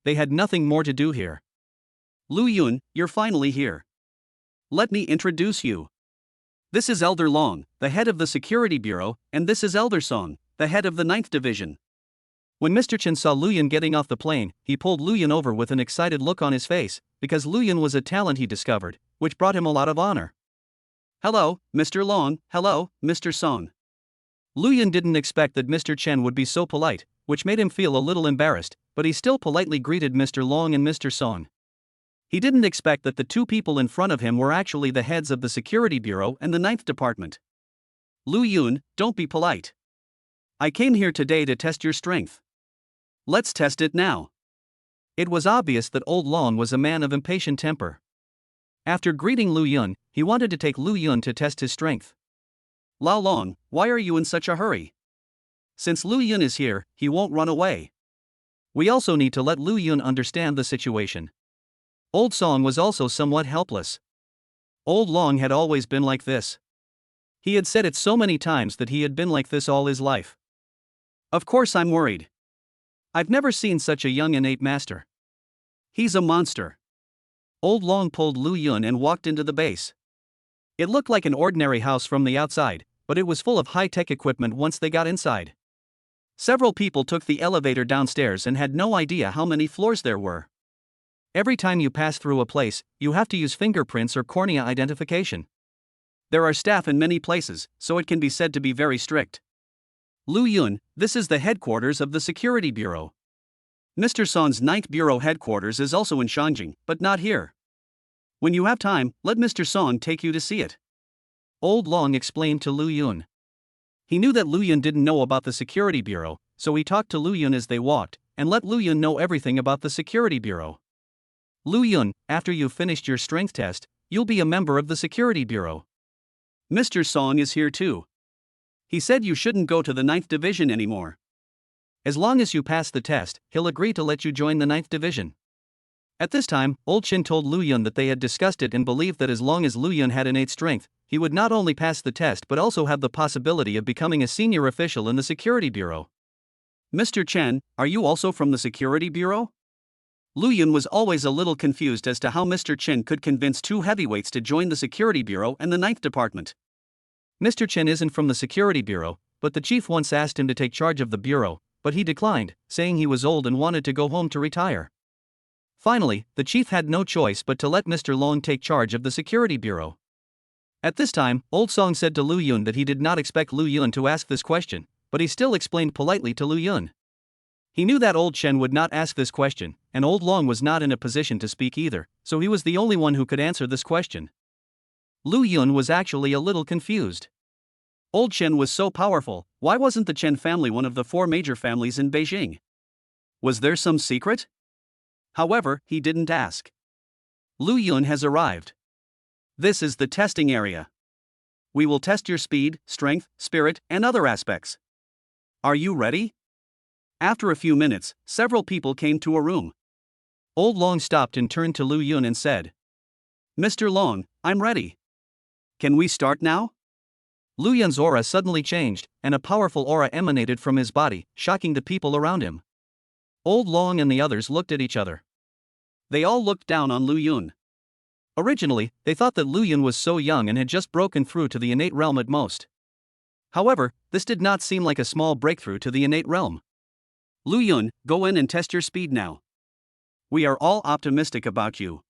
They had nothing more to do here.
Lu Yun, you're finally here. Let me introduce you. This is Elder Long, the head of the Security Bureau, and this is Elder Song, the head of the 9th Division.
When Mr. Chen saw Lu Yun getting off the plane, he pulled Lu Yun over with an excited look on his face, because Lu Yun was a talent he discovered, which brought him a lot of honor.
Hello, Mr. Long, hello, Mr. Song.
Lu Yun didn't expect that Mr. Chen would be so polite, which made him feel a little embarrassed, but he still politely greeted Mr. Long and Mr. Song. He didn't expect that the two people in front of him were actually the heads of the Security Bureau and the 9th Department. Lu Yun, don't be polite. I came here today to test your strength.
Let's test it now.
It was obvious that old Long was a man of impatient temper. After greeting Lu Yun, he wanted to take Lu Yun to test his strength.
Lao Long, why are you in such a hurry?
Since Lu Yun is here, he won't run away. We also need to let Lu Yun understand the situation. Old Song was also somewhat helpless. Old Long had always been like this. He had said it so many times that he had been like this all his life.
Of course I'm worried.
I've never seen such a young innate master.
He's a monster.
Old Long pulled Lu Yun and walked into the base. It looked like an ordinary house from the outside, but it was full of high-tech equipment once they got inside. Several people took the elevator downstairs and had no idea how many floors there were. Every time you pass through a place, you have to use fingerprints or cornea identification.
There are staff in many places, so it can be said to be very strict.
Lu Yun, this is the headquarters of the Security Bureau.
Mr. Song's 9th Bureau headquarters is also in Shangjing, but not here. When you have time, let Mr. Song take you to see it.
Old Long explained to Lu Yun. He knew that Lu Yun didn't know about the Security Bureau, so he talked to Lu Yun as they walked, and let Lu Yun know everything about the Security Bureau. Lu Yun, after you've finished your strength test, you'll be a member of the Security Bureau.
Mr. Song is here too. He said you shouldn't go to the 9th Division anymore.
As long as you pass the test, he'll agree to let you join the 9th Division. At this time, old Chen told Lu Yun that they had discussed it and believed that as long as Lu Yun had innate strength, he would not only pass the test but also have the possibility of becoming a senior official in the Security Bureau.
Mr. Chen, are you also from the Security Bureau? Lu Yun was always a little confused as to how Mr. Chen could convince two heavyweights to join the Security Bureau and the 9th Department.
Mr. Chen isn't from the Security Bureau, but the chief once asked him to take charge of the bureau, but he declined, saying he was old and wanted to go home to retire. Finally, the chief had no choice but to let Mr. Long take charge of the Security Bureau. At this time, Old Song said to Lu Yun that he did not expect Lu Yun to ask this question, but he still explained politely to Lu Yun. He knew that old Chen would not ask this question, and old Long was not in a position to speak either, so he was the only one who could answer this question. Lu Yun was actually a little confused.
Old Chen was so powerful, why wasn't the Chen family one of the 4 major families in Beijing? Was there some secret? However, he didn't ask.
Lu Yun has arrived.
This is the testing area. We will test your speed, strength, spirit, and other aspects. Are you ready? After a few minutes, several people came to a room.
Old Long stopped and turned to Lu Yun and said,
Mr. Long, I'm ready. Can we start now?
Lu Yun's aura suddenly changed, and a powerful aura emanated from his body, shocking the people around him. Old Long and the others looked at each other.
They all looked down on Lu Yun.
Originally, they thought that Lu Yun was so young and had just broken through to the innate realm at most. However, this did not seem like a small breakthrough to the innate realm.
Lu Yun, go in and test your speed now. We are all optimistic about you.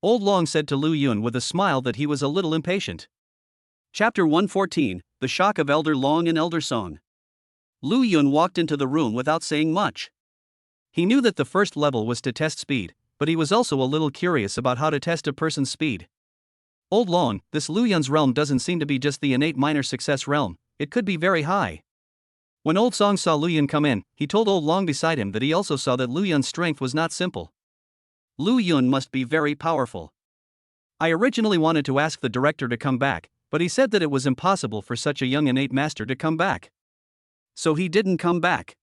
Old Long said to Lu Yun with a smile that he was a little impatient.
Chapter 114, The Shock of Elder Long and Elder Song. Lu Yun walked into the room without saying much.
He knew that the first level was to test speed, but he was also a little curious about how to test a person's speed. Old Long, this Lu Yun's realm doesn't seem to be just the innate minor success realm, it could be very high. When Old Song saw Lu Yun come in, he told Old Long beside him that he also saw that Lu Yun's strength was not simple.
Lu Yun must be very powerful.
I originally wanted to ask the director to come back, but he said that it was impossible for such a young innate master to come back.
So he didn't come back.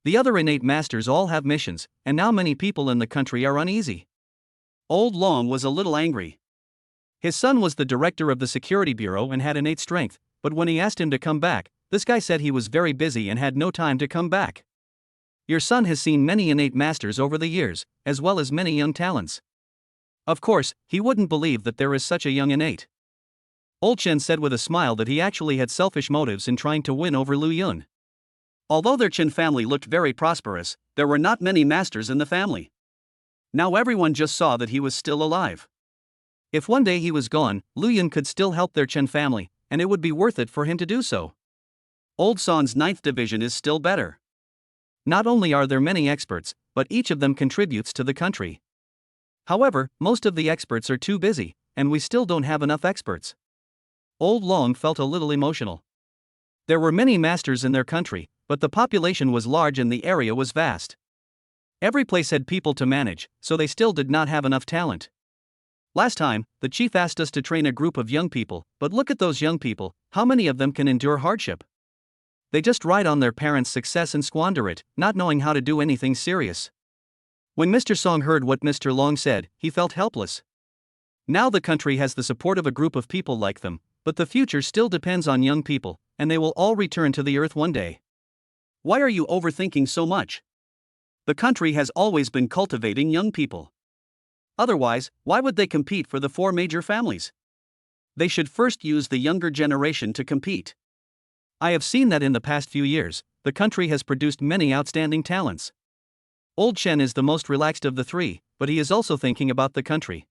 The other innate masters all have missions, and now many people in the country are uneasy.
Old Long was a little angry.
His son was the director of the security bureau and had innate strength, but when he asked him to come back, this guy said he was very busy and had no time to come back. Your son has seen many innate masters over the years, as well as many young talents. Of course, he wouldn't believe that there is such a young innate. Old Chen said with a smile that he actually had selfish motives in trying to win over Lu Yun.
Although their Chen family looked very prosperous, there were not many masters in the family. Now everyone just saw that he was still alive.
If one day he was gone, Lu Yun could still help their Chen family, and it would be worth it for him to do so.
Old Song's 9th division is still better.
Not only are there many experts, but each of them contributes to the country. However, most of the experts are too busy, and we still don't have enough experts. Old Long felt a little emotional. There were many masters in their country, but the population was large and the area was vast. Every place had people to manage, so they still did not have enough talent. Last time, the chief asked us to train a group of young people, but look at those young people, how many of them can endure hardship? They just ride on their parents' success and squander it, not knowing how to do anything serious. When Mr. Song heard what Mr. Long said, he felt helpless. Now the country has the support of a group of people like them, but the future still depends on young people, and they will all return to the earth one day.
Why are you overthinking so much? The country has always been cultivating young people. Otherwise, why would they compete for the 4 major families? They should first use the younger generation to compete. I have seen that in the past few years, the country has produced many outstanding talents. Old Chen is the most relaxed of the 3, but he is also thinking about the country.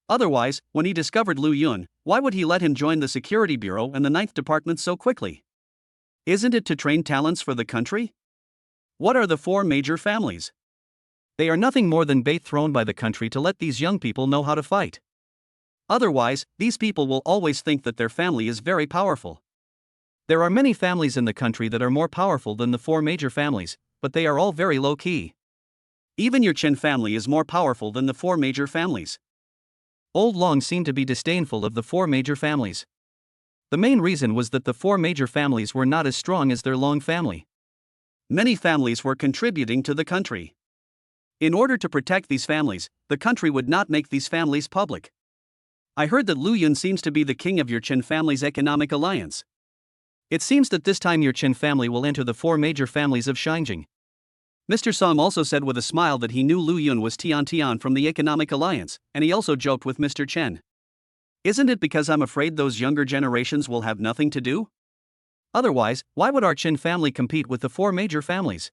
Otherwise, when he discovered Lu Yun, why would he let him join the security bureau and the 9th department so quickly? Isn't it to train talents for the country? What are the 4 major families?
They are nothing more than bait thrown by the country to let these young people know how to fight.
Otherwise, these people will always think that their family is very powerful.
There are many families in the country that are more powerful than the 4 major families, but they are all very low-key.
Even your Chen family is more powerful than the 4 major families.
Old Long seemed to be disdainful of the 4 major families. The main reason was that the 4 major families were not as strong as their Long family.
Many families were contributing to the country. In order to protect these families, the country would not make these families public. I heard that Lu Yun seems to be the king of your Chen family's economic alliance. It seems that this time your Chen family will enter the 4 major families of Xinjiang. Mr. Song also said with a smile that he knew Lu Yun was Tian from the economic alliance, and he also joked with Mr. Chen. Isn't it because I'm afraid those younger generations will have nothing to do? Otherwise, why would our Chen family compete with the 4 major families?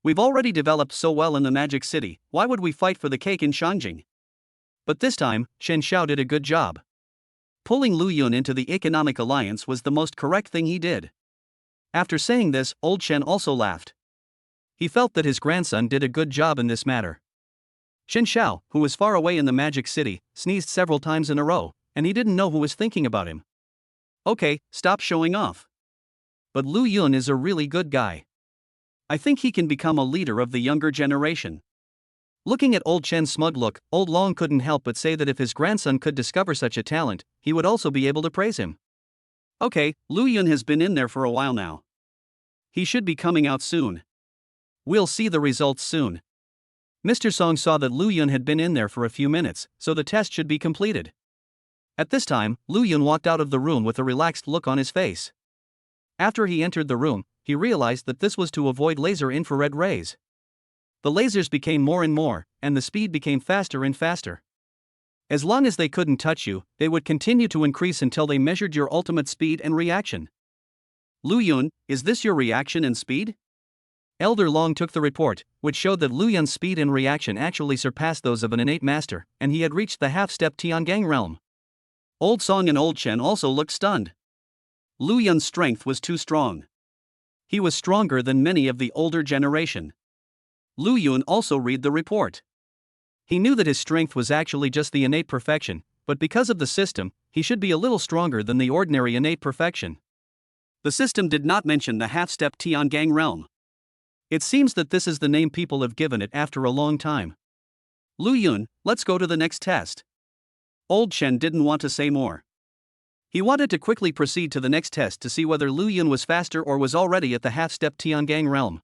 We've already developed so well in the Magic City, why would we fight for the cake in Xinjiang? But this time, Chen Xiao did a good job. Pulling Lu Yun into the economic alliance was the most correct thing he did. After saying this, old Chen also laughed. He felt that his grandson did a good job in this matter. Chen Xiao, who was far away in the Magic City, sneezed several times in a row, and he didn't know who was thinking about him. Okay, stop showing off. But Lu Yun is a really good guy. I think he can become a leader of the younger generation. Looking at old Chen's smug look, old Long couldn't help but say that if his grandson could discover such a talent, he would also be able to praise him. Okay, Lu Yun has been in there for a while now. He should be coming out soon. We'll see the results soon. Mr. Song saw that Lu Yun had been in there for a few minutes, so the test should be completed. At this time, Lu Yun walked out of the room with a relaxed look on his face. After he entered the room, he realized that this was to avoid laser infrared rays. The lasers became more and more, and the speed became faster and faster. As long as they couldn't touch you, they would continue to increase until they measured your ultimate speed and reaction. Lu Yun, is this your reaction and speed?
Elder Long took the report, which showed that Lu Yun's speed and reaction actually surpassed those of an innate master, and he had reached the half-step Tiangang realm.
Old Song and Old Chen also looked stunned. Lu Yun's strength was too strong. He was stronger than many of the older generation. Lu Yun also read the report.
He knew that his strength was actually just the innate perfection, but because of the system, he should be a little stronger than the ordinary innate perfection.
The system did not mention the half-step Tiangang realm.
It seems that this is the name people have given it after a long time.
Lu Yun, let's go to the next test. Old Chen didn't want to say more. He wanted to quickly proceed to the next test to see whether Lu Yun was faster or was already at the half-step Tiangang realm.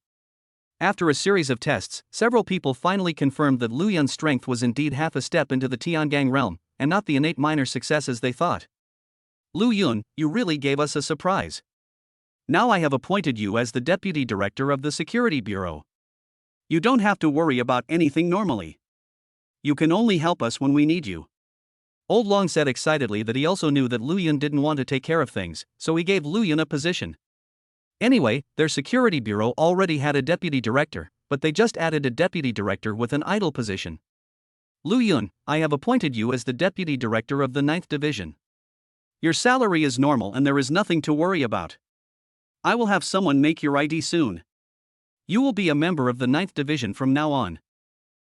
After a series of tests, several people finally confirmed that Lu Yun's strength was indeed half a step into the Tiangang realm, and not the innate minor success as they thought. Lu Yun, you really gave us a surprise. Now I have appointed you as the Deputy Director of the Security Bureau. You don't have to worry about anything normally. You can only help us when we need you.
Old Long said excitedly that he also knew that Lu Yun didn't want to take care of things, so he gave Lu Yun a position. Anyway, their security bureau already had a deputy director, but they just added a deputy director with an idle position. Lu Yun, I have appointed you as the deputy director of the 9th Division.
Your salary is normal and there is nothing to worry about. I will have someone make your ID soon. You will be a member of the 9th Division from now on.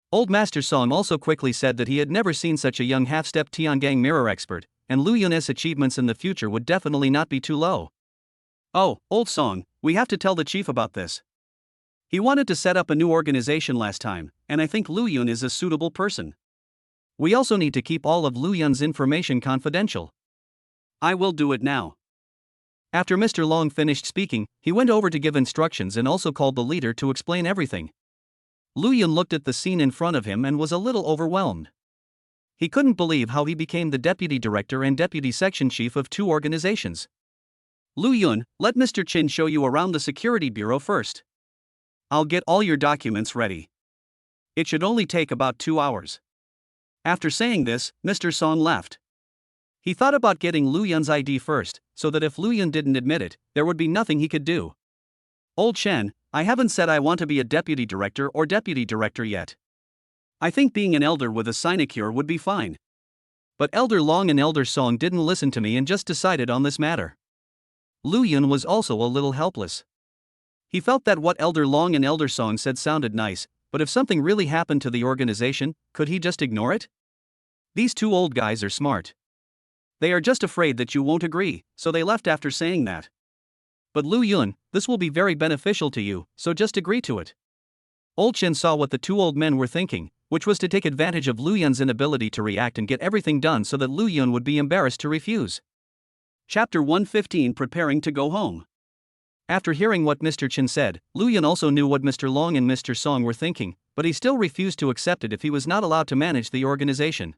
Old Master Song also quickly said that he had never seen such a young half-step Tiangang mirror expert, and Lu Yun's achievements in the future would definitely not be too low.
Oh, Old Song, we have to tell the chief about this. He wanted to set up a new organization last time, and I think Lu Yun is a suitable person.
We also need to keep all of Lu Yun's information confidential.
I will do it now.
After Mr. Long finished speaking, he went over to give instructions and also called the leader to explain everything. Lu Yun looked at the scene in front of him and was a little overwhelmed. He couldn't believe how he became the deputy director and deputy section chief of two organizations.
Lu Yun, let Mr. Chen show you around the security bureau first. I'll get all your documents ready. It should only take about 2 hours. After saying this, Mr. Song left. He thought about getting Lu Yun's ID first, so that if Lu Yun didn't admit it, there would be nothing he could do. Old Chen, I haven't said I want to be a deputy director or deputy director yet. I think being an elder with a sinecure would be fine.
But Elder Long and Elder Song didn't listen to me and just decided on this matter. Lu Yun was also a little helpless. He felt that what Elder Long and Elder Song said sounded nice, but if something really happened to the organization, could he just ignore it? These two old guys are smart. They are just afraid that you won't agree, so they left after saying that. But Lu Yun, this will be very beneficial to you, so just agree to it. Old Chen saw what the two old men were thinking, which was to take advantage of Lu Yun's inability to react and get everything done so that Lu Yun would be embarrassed to refuse.
Chapter 115, Preparing to Go Home.
After hearing what Mr. Chen said, Lu Yun also knew what Mr. Long and Mr. Song were thinking, but he still refused to accept it if he was not allowed to manage the organization.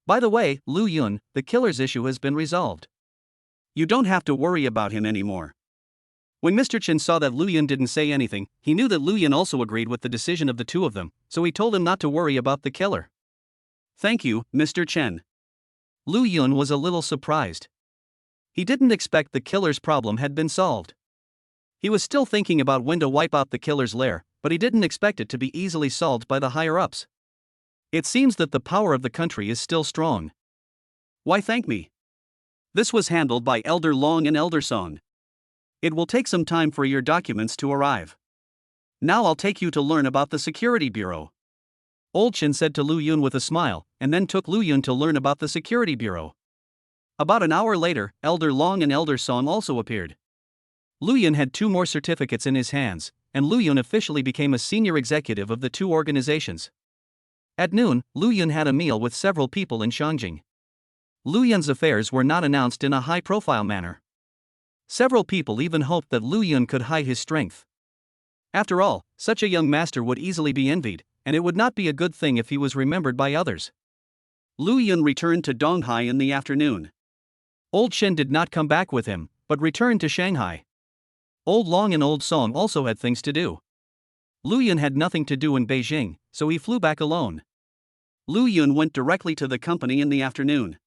By the way, Lu Yun, the killer's issue has been resolved.
You don't have to worry about him anymore.
When Mr. Chen saw that Lu Yun didn't say anything, he knew that Lu Yun also agreed with the decision of the two of them, so he told him not to worry about the killer.
Thank you, Mr. Chen.
Lu Yun was a little surprised. He didn't expect the killer's problem had been solved. He was still thinking about when to wipe out the killer's lair, but he didn't expect it to be easily solved by the higher-ups. It seems that the power of the country is still strong.
Why thank me? This was handled by Elder Long and Elder Song. It will take some time for your documents to arrive. Now I'll take you to learn about the security bureau.
Old Chen said to Lu Yun with a smile, and then took Lu Yun to learn about the security bureau.
About an hour later, Elder Long and Elder Song also appeared.
Lu Yun had 2 more certificates in his hands, and Lu Yun officially became a senior executive of the two organizations. At noon, Lu Yun had a meal with several people in Shangjing. Lu Yun's affairs were not announced in a high-profile manner. Several people even hoped that Lu Yun could hide his strength. After all, such a young master would easily be envied, and it would not be a good thing if he was remembered by others.
Lu Yun returned to Donghai in the afternoon.
Old Chen did not come back with him, but returned to Shanghai. Old Long and Old Song also had things to do. Lu Yun had nothing to do in Beijing, so he flew back alone.
Lu Yun went directly to the company in the afternoon.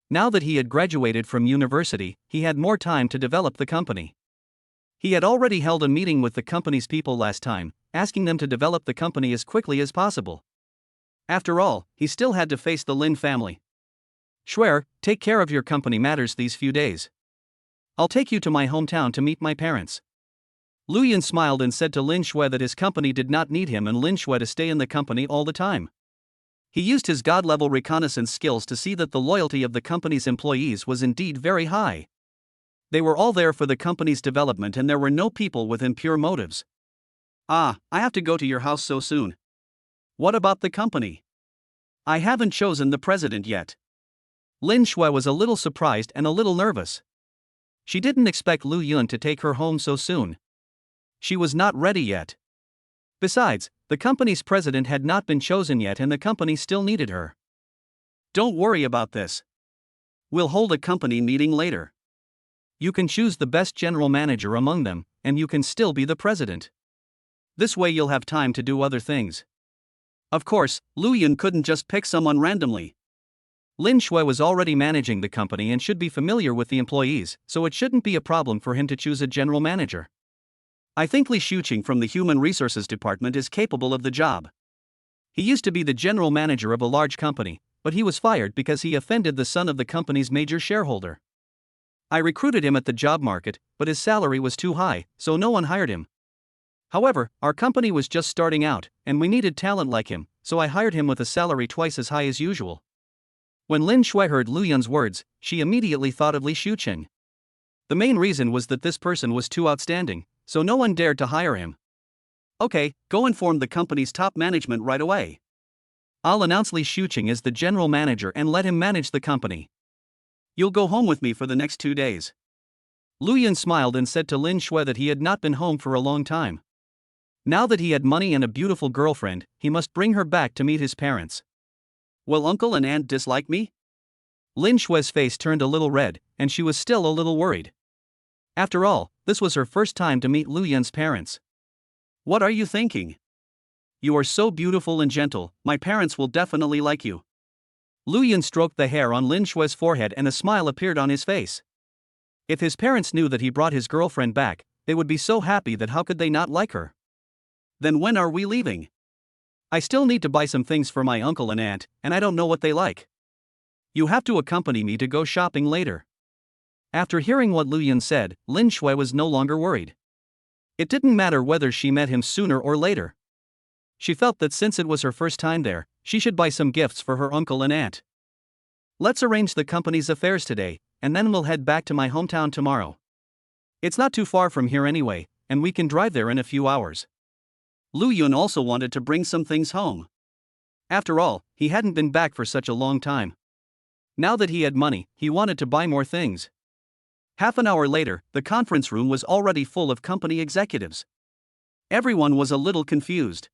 Now that he had graduated from university, he had more time to develop the company. He had already held a meeting with the company's people last time, asking them to develop the company as quickly as possible. After all, he still had to face the Lin family. Shuer, take care of your company matters these few days. I'll take you to my hometown to meet my parents. Lu Yun smiled and said to Lin Shui that his company did not need him and Lin Shui to stay in the company all the time. He used his god-level reconnaissance skills to see that the loyalty of the company's employees was indeed very high. They were all there for the company's development and there were no people with impure motives.
Ah, I have to go to your house so soon. What about the company? I haven't chosen the president yet.
Lin Shui was a little surprised and a little nervous. She didn't expect Lu Yun to take her home so soon. She was not ready yet. Besides, the company's president had not been chosen yet and the company still needed her.
Don't worry about this. We'll hold a company meeting later.
You can choose the best general manager among them, and you can still be the president.
This way you'll have time to do other things. Of course, Lu Yun couldn't just pick someone randomly.
Lin Shui was already managing the company and should be familiar with the employees, so it shouldn't be a problem for him to choose a general manager.
I think Li Shuqing from the Human Resources Department is capable of the job.
He used to be the general manager of a large company, but he was fired because he offended the son of the company's major shareholder. I recruited him at the job market, but his salary was too high, so no one hired him. However, our company was just starting out, and we needed talent like him, so I hired him with a salary twice as high as usual. When Lin Shui heard Lu Yun's words, she immediately thought of Li Shuqing. The main reason was that this person was too outstanding, so no one dared to hire him.
Okay, go inform the company's top management right away.
I'll announce Li Shuqing as the general manager and let him manage the company.
You'll go home with me for the next 2 days.
Lu Yun smiled and said to Lin Shui that he had not been home for a long time. Now that he had money and a beautiful girlfriend, he must bring her back to meet his parents.
Will uncle and aunt dislike me?
Lin Shui's face turned a little red, and she was still a little worried. After all, this was her first time to meet Lu Yun's parents.
What are you thinking? You are so beautiful and gentle, my parents will definitely like you.
Lu Yun stroked the hair on Lin Shui's forehead and a smile appeared on his face. If his parents knew that he brought his girlfriend back, they would be so happy that how could they not like her?
Then when are we leaving?
I still need to buy some things for my uncle and aunt, and I don't know what they like. You have to accompany me to go shopping later. After hearing what Lu Yun said, Lin Shui was no longer worried. It didn't matter whether she met him sooner or later. She felt that since it was her first time there, she should buy some gifts for her uncle and aunt. Let's arrange the company's affairs today, and then we'll head back to my hometown tomorrow. It's not too far from here anyway, and we can drive there in a few hours.
Lu Yun also wanted to bring some things home.
After all, he hadn't been back for such a long time. Now that he had money, he wanted to buy more things. Half an hour later, the conference room was already full of company executives.
Everyone was a little confused.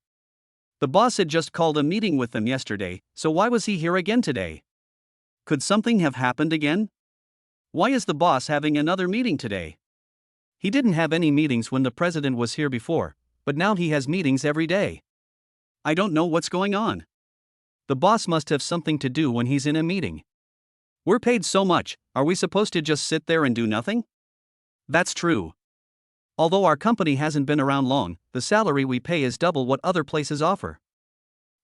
The boss had just called a meeting with them yesterday, so why was he here again today?
Could something have happened again? Why is the boss having another meeting today?
He didn't have any meetings when the president was here before, but now he has meetings every day.
I don't know what's going on.
The boss must have something to do when he's in a meeting.
We're paid so much, are we supposed to just sit there and do nothing?
That's true. Although our company hasn't been around long, the salary we pay is double what other places offer.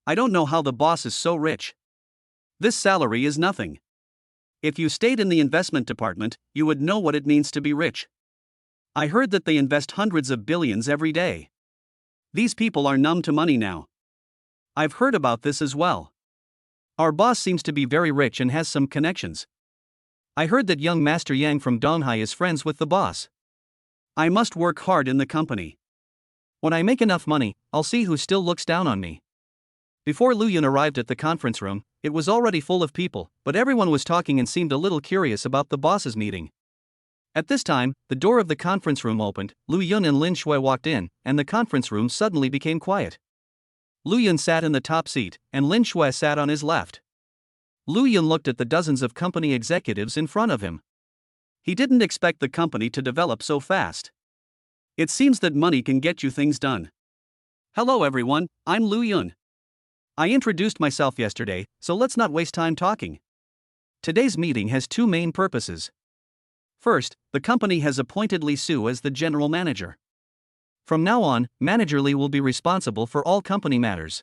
I don't know how the boss is so rich. This salary is nothing. If you stayed in the investment department, you would know what it means to be rich. I heard that they invest hundreds of billions every day. These people are numb to money now. I've heard about this as well.
Our boss seems to be very rich and has some connections. I heard that young Master Yang from Donghai is friends with the boss.
I must work hard in the company.
When I make enough money, I'll see who still looks down on me. Before Lu Yun arrived at the conference room, it was already full of people, but everyone was talking and seemed a little curious about the boss's meeting. At this time, the door of the conference room opened, Lu Yun and Lin Shui walked in, and the conference room suddenly became quiet. Lu Yun sat in the top seat, and Lin Shui sat on his left. Lu Yun looked at the dozens of company executives in front of him.
He didn't expect the company to develop so fast. It seems that money can get you things done. Hello everyone, I'm Lu Yun. I introduced myself yesterday, so let's not waste time talking. Today's meeting has two main purposes.
First, the company has appointed Li Su as the general manager. From now on, Manager Li will be responsible for all company matters.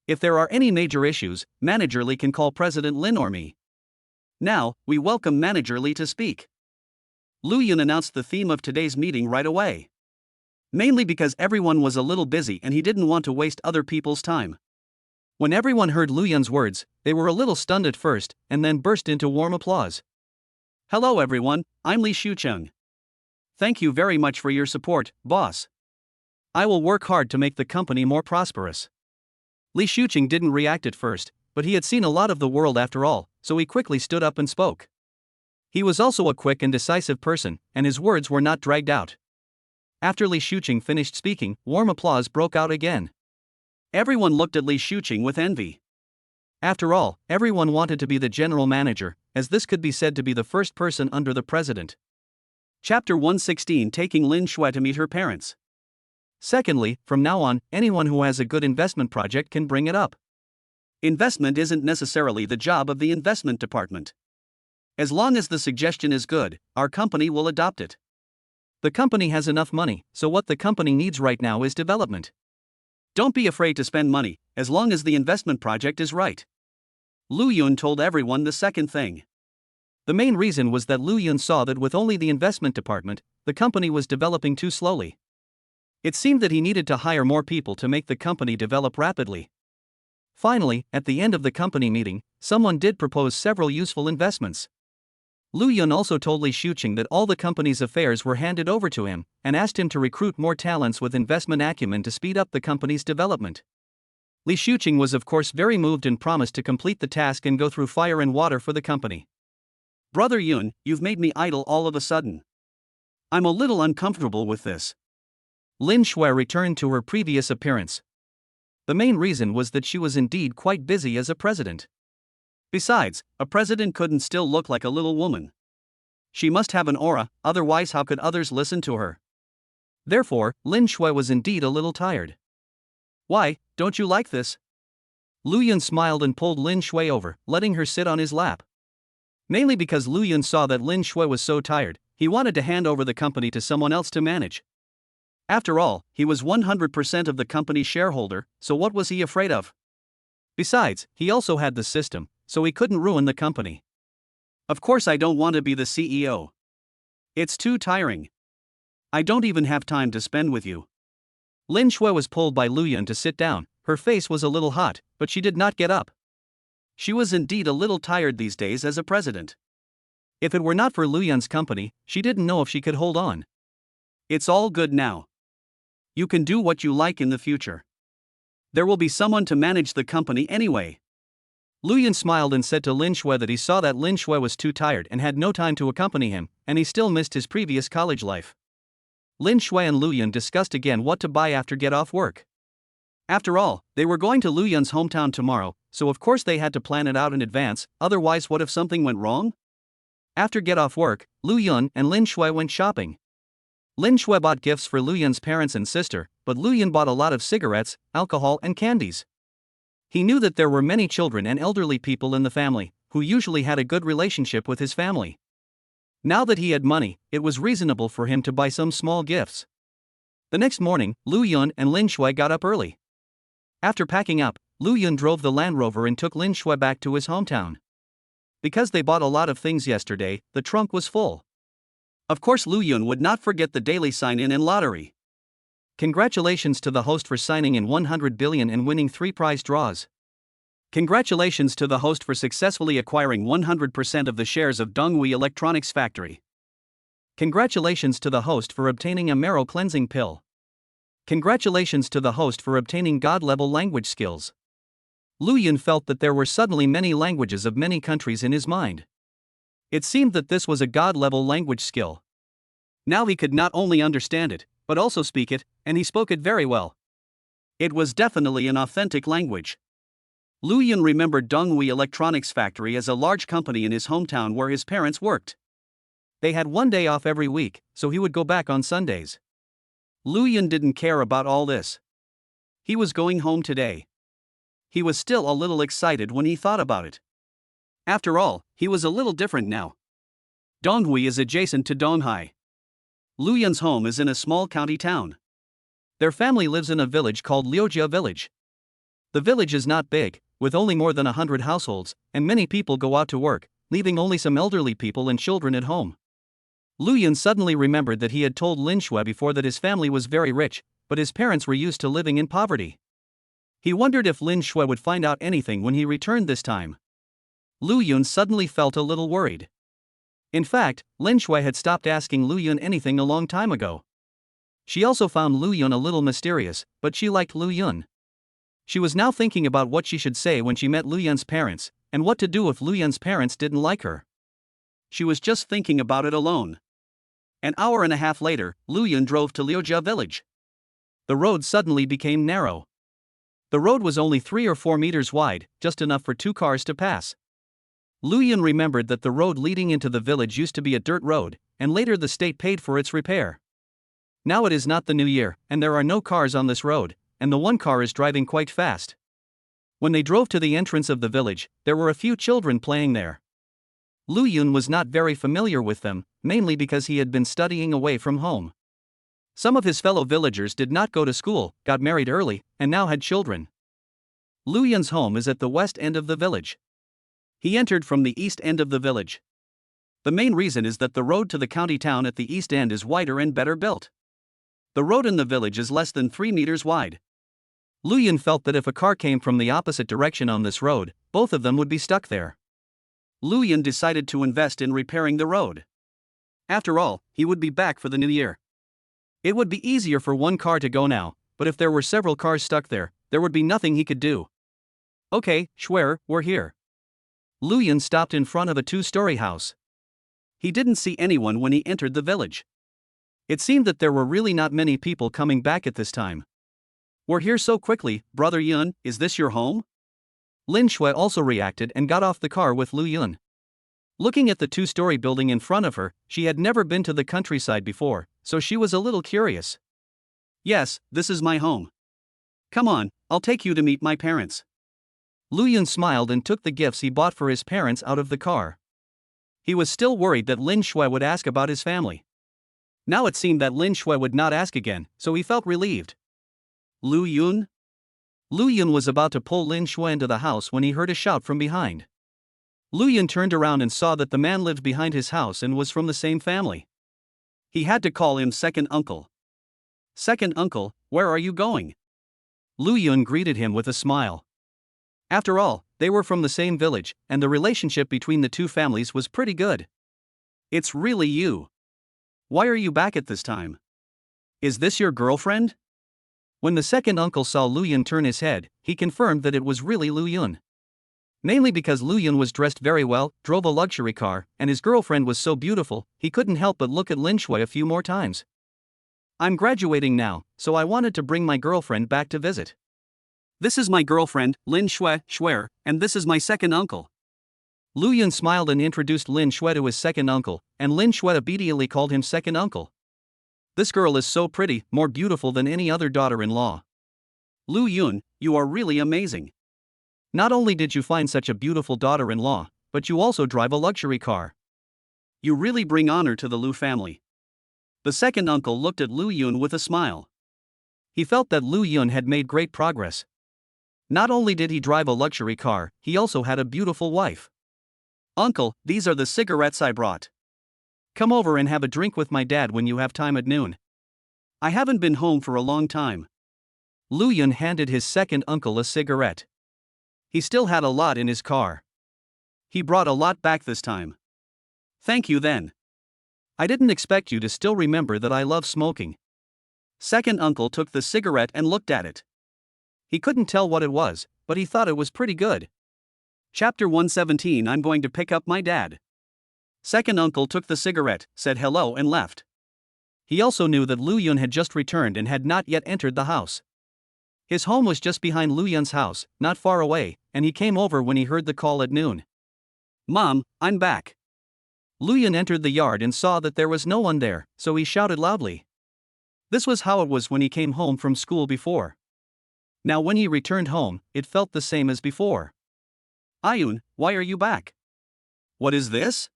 If there are any major issues, Manager Li can call President Lin or me. Now, we welcome Manager Li to speak. Lu Yun announced the theme of today's meeting right away. Mainly because everyone was a little busy and he didn't want to waste other people's time. When everyone heard Lu Yun's words, they were a little stunned at first, and then burst into warm applause.
Hello everyone, I'm Li Shucheng. Thank you very much for your support, boss.
I will work hard to make the company more prosperous. Li Shucheng didn't react at first, but he had seen a lot of the world after all, so he quickly stood up and spoke. He was also a quick and decisive person, and his words were not dragged out. After Li Shucheng finished speaking, warm applause broke out again.
Everyone looked at Li Shucheng with envy.
After all, everyone wanted to be the general manager, as this could be said to be the first person under the president.
Chapter 116, Taking Lin Shui to meet her parents.
Secondly, from now on, anyone who has a good investment project can bring it up.
Investment isn't necessarily the job of the investment department. As long as the suggestion is good, our company will adopt it.
The company has enough money, so what the company needs right now is development.
Don't be afraid to spend money, as long as the investment project is right. Lu Yun told everyone the second thing.
The main reason was that Lu Yun saw that with only the investment department, the company was developing too slowly. It seemed that he needed to hire more people to make the company develop rapidly. Finally, at the end of the company meeting, someone did propose several useful investments. Lu Yun also told Li Shucheng that all the company's affairs were handed over to him, and asked him to recruit more talents with investment acumen to speed up the company's development. Li Shucheng was of course very moved and promised to complete the task and go through fire and water for the company.
Brother Yun, you've made me idle all of a sudden. I'm a little uncomfortable with this.
Lin Shui returned to her previous appearance. The main reason was that she was indeed quite busy as a president.
Besides, a president couldn't still look like a little woman. She must have an aura, otherwise how could others listen to her?
Therefore, Lin Shui was indeed a little tired.
Why, don't you like this?
Lu Yun smiled and pulled Lin Shui over, letting her sit on his lap. Mainly because Lu Yun saw that Lin Shui was so tired, he wanted to hand over the company to someone else to manage. After all, he was 100% of the company's shareholder, so what was he afraid of? Besides, he also had the system, so he couldn't ruin the company.
Of course I don't want to be the CEO. It's too tiring. I don't even have time to spend with you.
Lin Shui was pulled by Lu Yun to sit down. Her face was a little hot, but she did not get up.
She was indeed a little tired these days as a president.
If it were not for Lu Yun's company, she didn't know if she could hold on.
It's all good now. You can do what you like in the future. There will be someone to manage the company anyway.
Lu Yun smiled and said to Lin Shui that he saw that Lin Shui was too tired and had no time to accompany him, and he still missed his previous college life. Lin Shui and Lu Yun discussed again what to buy after get off work.
After all, they were going to Lu Yun's hometown tomorrow, so of course they had to plan it out in advance, otherwise what if something went wrong?
After get off work, Lu Yun and Lin Shui went shopping. Lin Shui bought gifts for Lu Yun's parents and sister, but Lu Yun bought a lot of cigarettes, alcohol and candies. He knew that there were many children and elderly people in the family, who usually had a good relationship with his family. Now that he had money, it was reasonable for him to buy some small gifts. The next morning, Lu Yun and Lin Shui got up early. After packing up, Lu Yun drove the Land Rover and took Lin Shui back to his hometown. Because they bought a lot of things yesterday, the trunk was full.
Of course Lu Yun would not forget the daily sign-in and lottery.
Congratulations to the host for signing in 100 billion and winning 3 prize draws.
Congratulations to the host for successfully acquiring 100% of the shares of Donghui Electronics Factory.
Congratulations to the host for obtaining a marrow cleansing pill. Congratulations to the host for obtaining God-level language skills. Lu Yun felt that there were suddenly many languages of many countries in his mind. It seemed that this was a God-level language skill.
Now he could not only understand it, but also speak it, and he spoke it very well. It was definitely an authentic language. Lu Yun remembered Donghui Electronics Factory as a large company in his hometown where his parents worked.
They had one day off every week, so he would go back on Sundays.
Lu Yun didn't care about all this. He was going home today. He was still a little excited when he thought about it. After all, he was a little different now. Donghui is adjacent to Donghai. Luyun's home is in a small county town.
Their family lives in a village called Liujia Village. The village is not big, with only more than 100 households, and many people go out to work, leaving only some elderly people and children at home. Luyun suddenly remembered that he had told Lin Shui before that his family was very rich, but his parents were used to living in poverty. He wondered if Lin Shui would find out anything when he returned this time. Luyun suddenly felt a little worried. In fact, Lin Shui had stopped asking Luyun anything a long time ago. She also found Luyun a little mysterious, but she liked Luyun. She was now thinking about what she should say when she met Luyun's parents, and what to do if Luyun's parents didn't like her.
She was just thinking about it alone. An hour and a half later, Luyun drove to Liujia village.
The road suddenly became narrow. The road was only 3 or 4 meters wide, just enough for 2 cars to pass. Luyun remembered that the road leading into the village used to be a dirt road, and later the state paid for its repair. Now it is not the new year, and there are no cars on this road, and the one car is driving quite fast. When they drove to the entrance of the village, there were a few children playing there. Luyun was not very familiar with them, mainly because he had been studying away from home. Some of his fellow villagers did not go to school, got married early, and now had children. Luyun's home is at the west end of the village.
He entered from the east end of the village. The main reason is that the road to the county town at the east end is wider and better built. The road in the village is less than 3 meters wide.
Luyun felt that if a car came from the opposite direction on this road, both of them would be stuck there.
Luyun decided to invest in repairing the road. After all, he would be back for the new year.
It would be easier for one car to go now, but if there were several cars stuck there would be nothing he could do.
Okay, Schwer, we're here.
Luyun stopped in front of a 2-story house.
He didn't see anyone when he entered the village.
It seemed that there were really not many people coming back at this time.
We're here so quickly, Brother Yun, is this your home?
Lin Shui also reacted and got off the car with Luyun. Looking at the 2-story building in front of her, she had never been to the countryside before, so she was a little curious.
Yes, this is my home. Come on, I'll take you to meet my parents.
Luyun smiled and took the gifts he bought for his parents out of the car. He was still worried that Lin Shui would ask about his family. Now it seemed that Lin Shui would not ask again, so he felt relieved.
Luyun?
Luyun was about to pull Lin Shui into the house when he heard a shout from behind. Luyun turned around and saw that the man lived behind his house and was from the same family.
He had to call him second uncle. Second uncle, where are you going?
Luyun greeted him with a smile. After all, they were from the same village, and the relationship between the two families was pretty good.
It's really you. Why are you back at this time? Is this your girlfriend?
When the second uncle saw Luyun turn his head, he confirmed that it was really Luyun. Mainly because Luyun was dressed very well, drove a luxury car, and his girlfriend was so beautiful, he couldn't help but look at Lin Shui a few more times. I'm graduating now, so I wanted to bring my girlfriend back to visit.
This is my girlfriend, Lin Shui, Schwer, and this is my second uncle.
Luyun smiled and introduced Lin Shui to his second uncle, and Lin Shui obediently called him second uncle. This girl is so pretty, more beautiful than any other daughter-in-law.
Luyun, you are really amazing.
Not only did you find such a beautiful daughter-in-law, but you also drive a luxury car.
You really bring honor to the Lu family. The second uncle looked at Luyun with a smile.
He felt that Luyun had made great progress. Not only did he drive a luxury car, he also had a beautiful wife.
Uncle, these are the cigarettes I brought.
Come over and have a drink with my dad when you have time at noon.
I haven't been home for a long time.
Luyun handed his second uncle a cigarette. He still had a lot in his car.
He brought a lot back this time. Thank you then.
I didn't expect you to still remember that I love smoking.
Second uncle took the cigarette and looked at it.
He couldn't tell what it was, but he thought it was pretty good.
Chapter 117 I'm going to pick up my dad. Second uncle took the cigarette, said hello and left.
He also knew that Luyun had just returned and had not yet entered the house. His home was just behind Luyun's house, not far away, and he came over when he heard the call at noon.
Mom, I'm back.
Luyun entered the yard and saw that there was no one there, so he shouted loudly. This was how it was when he came home from school before. Now when he returned home, it felt the same as before.
Ayun, why are you back? What is this?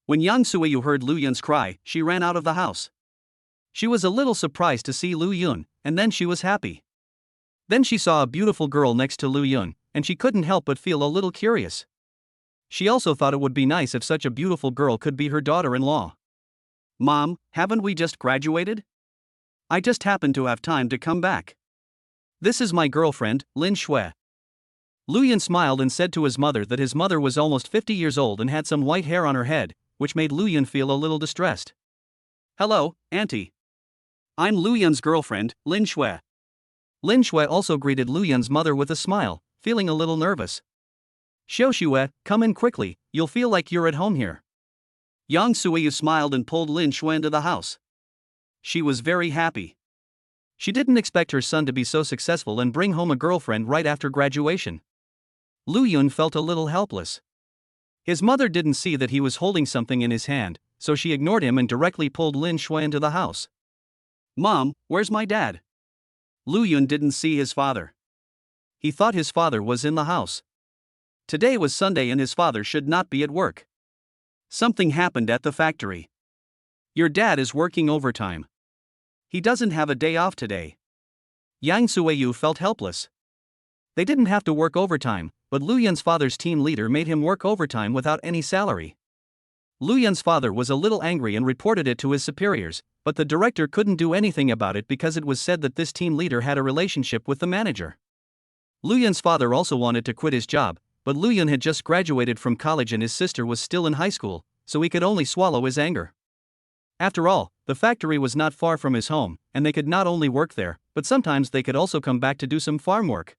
When Yang Suiyu heard Lu Yun's cry, she ran out of the house. She was a little surprised to see Lu Yun, and then she was happy. Then she saw a beautiful girl next to Lu Yun, and she couldn't help but feel a little curious. She also thought it would be nice if such a beautiful girl could be her daughter-in-law. Mom, haven't we just graduated? I just happened to have time to come back. This is my girlfriend, Lin Shui. Lu Yun smiled and said to his mother that his mother was almost 50 years old and had some white hair on her head, which made Lu Yun feel a little distressed. Hello, Auntie. I'm Lu Yun's girlfriend, Lin Shui. Lin Shui also greeted Lu Yun's mother with a smile, feeling a little nervous. Xiao Shui, come in quickly, you'll feel like you're at home here. Yang Suiyu smiled and pulled Lin Shui into the house. She was very happy. She didn't expect her son to be so successful and bring home a girlfriend right after graduation. Lu Yun felt a little helpless. His mother didn't see that he was holding something in his hand, so she ignored him and directly pulled Lin Shui into the house. Mom, where's my dad? Lu Yun didn't see his father. He thought his father was in the house. Today was Sunday and his father should not be at work. Something happened at the factory. Your dad is working overtime. He doesn't have a day off today. Yang Suiyu felt helpless. They didn't have to work overtime, but Lu Yun's father's team leader made him work overtime without any salary. Lu Yun's father was a little angry and reported it to his superiors, but the director couldn't do anything about it because it was said that this team leader had a relationship with the manager. Lu Yun's father also wanted to quit his job, but Lu Yun had just graduated from college and his sister was still in high school, so he could only swallow his anger. After all, the factory was not far from his home, and they could not only work there, but sometimes they could also come back to do some farm work.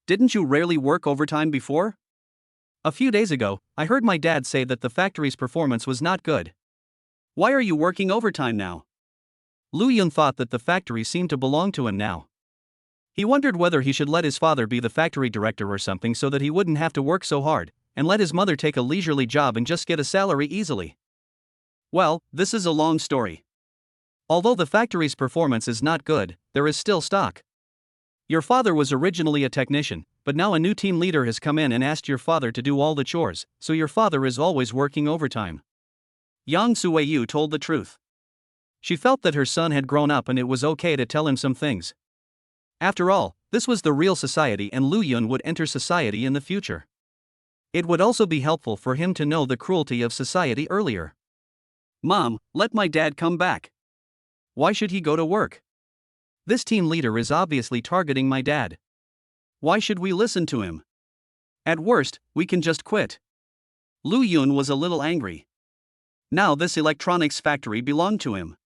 Didn't you rarely work overtime before? A few days ago, I heard my dad say that the factory's performance was not good. Why are you working overtime now? Lu Yun thought that the factory seemed to belong to him now. He wondered whether he should let his father be the factory director or something so that he wouldn't have to work so hard, and let his mother take a leisurely job and just get a salary easily. Well, this is a long story. Although the factory's performance is not good, there is still stock. Your father was originally a technician, but now a new team leader has come in and asked your father to do all the chores, so your father is always working overtime. Yang Suiyu told the truth. She felt that her son had grown up and it was okay to tell him some things. After all, this was the real society and Lu Yun would enter society in the future. It would also be helpful for him to know the cruelty of society earlier. Mom, let my dad come back. Why should he go to work? This team leader is obviously targeting my dad. Why should we listen to him? At worst, we can just quit. Lu Yun was a little angry. Now this electronics factory belonged to him.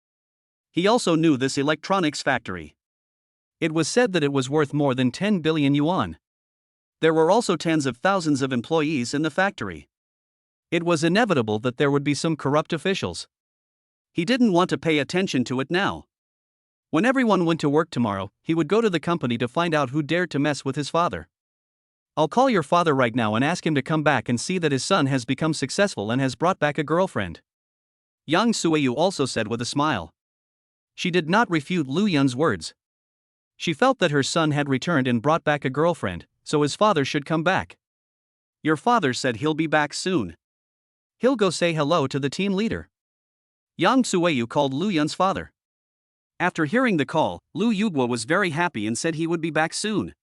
He also knew this electronics factory. It was said that it was worth more than 10 billion yuan. There were also tens of thousands of employees in the factory. It was inevitable that there would be some corrupt officials. He didn't want to pay attention to it now. When everyone went to work tomorrow, he would go to the company to find out who dared to mess with his father. I'll call your father right now and ask him to come back and see that his son has become successful and has brought back a girlfriend. Yang Suiyu also said with a smile. She did not refute Lu Yun's words. She felt that her son had returned and brought back a girlfriend, so his father should come back. Your father said he'll be back soon. He'll go say hello to the team leader. Yang Suiyu called Lu Yun's father. After hearing the call, Lu Yuguo was very happy and said he would be back soon.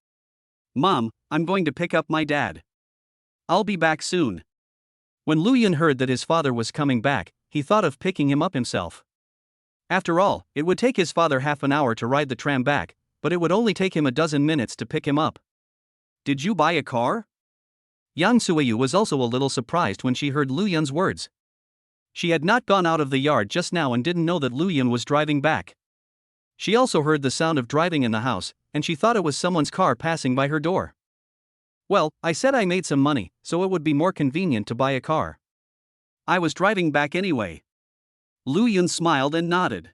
Mom, I'm going to pick up my dad. I'll be back soon. When Lu Yun heard that his father was coming back, he thought of picking him up himself. After all, it would take his father half an hour to ride the tram back, but it would only take him a dozen minutes to pick him up. Did you buy a car? Yang Suiyu was also a little surprised when she heard Lu Yun's words. She had not gone out of the yard just now and didn't know that Lu Yun was driving back. She also heard the sound of driving in the house, and she thought it was someone's car passing by her door. Well, I said I made some money, so it would be more convenient to buy a car. I was driving back anyway. Lu Yun smiled and nodded.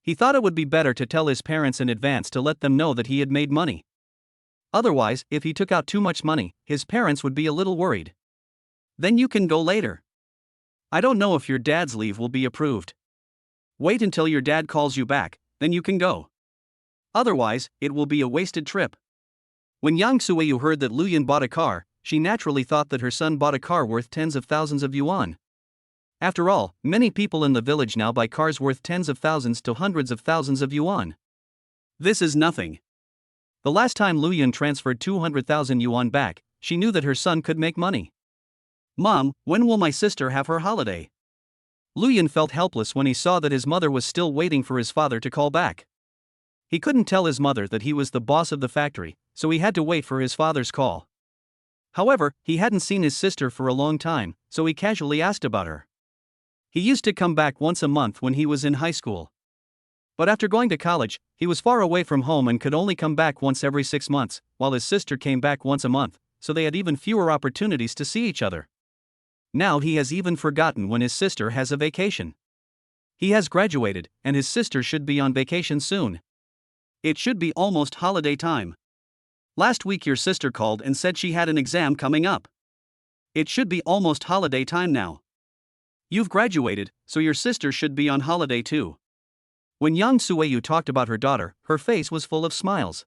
He thought it would be better to tell his parents in advance to let them know that he had made money. Otherwise, if he took out too much money, his parents would be a little worried. Then you can go later. I don't know if your dad's leave will be approved. Wait until your dad calls you back, then you can go. Otherwise, it will be a wasted trip. When Yang Suiyu heard that Lu Yun bought a car, she naturally thought that her son bought a car worth tens of thousands of yuan.
After all, many people in the village now buy cars worth tens of thousands to hundreds of thousands of yuan.
This is nothing.
The last time Lu Yun transferred 200,000 yuan back, she knew that her son could make money.
Mom, when will my sister have her holiday?
Lu Yun felt helpless when he saw that his mother was still waiting for his father to call back. He couldn't tell his mother that he was the boss of the factory, so he had to wait for his father's call. However, he hadn't seen his sister for a long time, so he casually asked about her. He used to come back once a month when he was in high school. But after going to college, he was far away from home and could only come back once every 6 months, while his sister came back once a month, so they had even fewer opportunities to see each other. Now he has even forgotten when his sister has a vacation. He has graduated, and his sister should be on vacation soon.
It should be almost holiday time. Last week your sister called and said she had an exam coming up. It should be almost holiday time now. You've graduated, so your sister should be on holiday too.
When Yang Suiyu talked about her daughter, her face was full of smiles.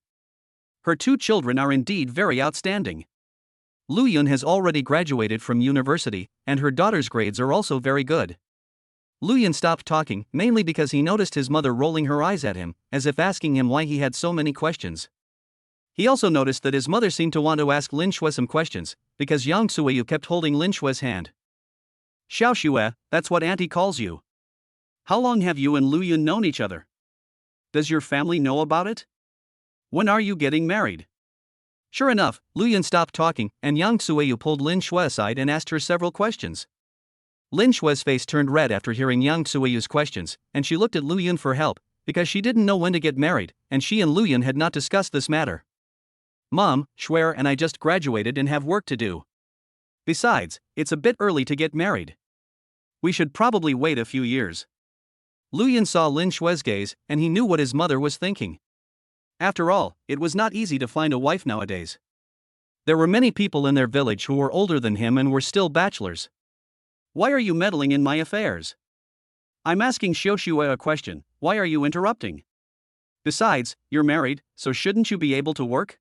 Her 2 children are indeed very outstanding.
Lu Yun has already graduated from university, and her daughter's grades are also very good. Lu Yun stopped talking, mainly because he noticed his mother rolling her eyes at him, as if asking him why he had so many questions. He also noticed that his mother seemed to want to ask Lin Shui some questions, because Yang Suiyu kept holding Lin Shui's hand.
Xiao Xue, that's what Auntie calls you. How long have you and Lu Yun known each other? Does your family know about it? When are you getting married?
Sure enough, Lu Yun stopped talking, and Yang Suiyu pulled Lin Shui aside and asked her several questions. Lin Shui's face turned red after hearing Yang Suiyu's questions, and she looked at Lu Yun for help, because she didn't know when to get married, and she and Lu Yun had not discussed this matter.
Mom, Shuer and I just graduated and have work to do. Besides, it's a bit early to get married. We should probably wait a few years.
Lu Yun saw Lin Shui's gaze, and he knew what his mother was thinking.
After all, it was not easy to find a wife nowadays.
There were many people in their village who were older than him and were still bachelors.
Why are you meddling in my affairs? I'm asking Xiao Xue a question, why are you interrupting? Besides, you're married, so shouldn't you be able to work?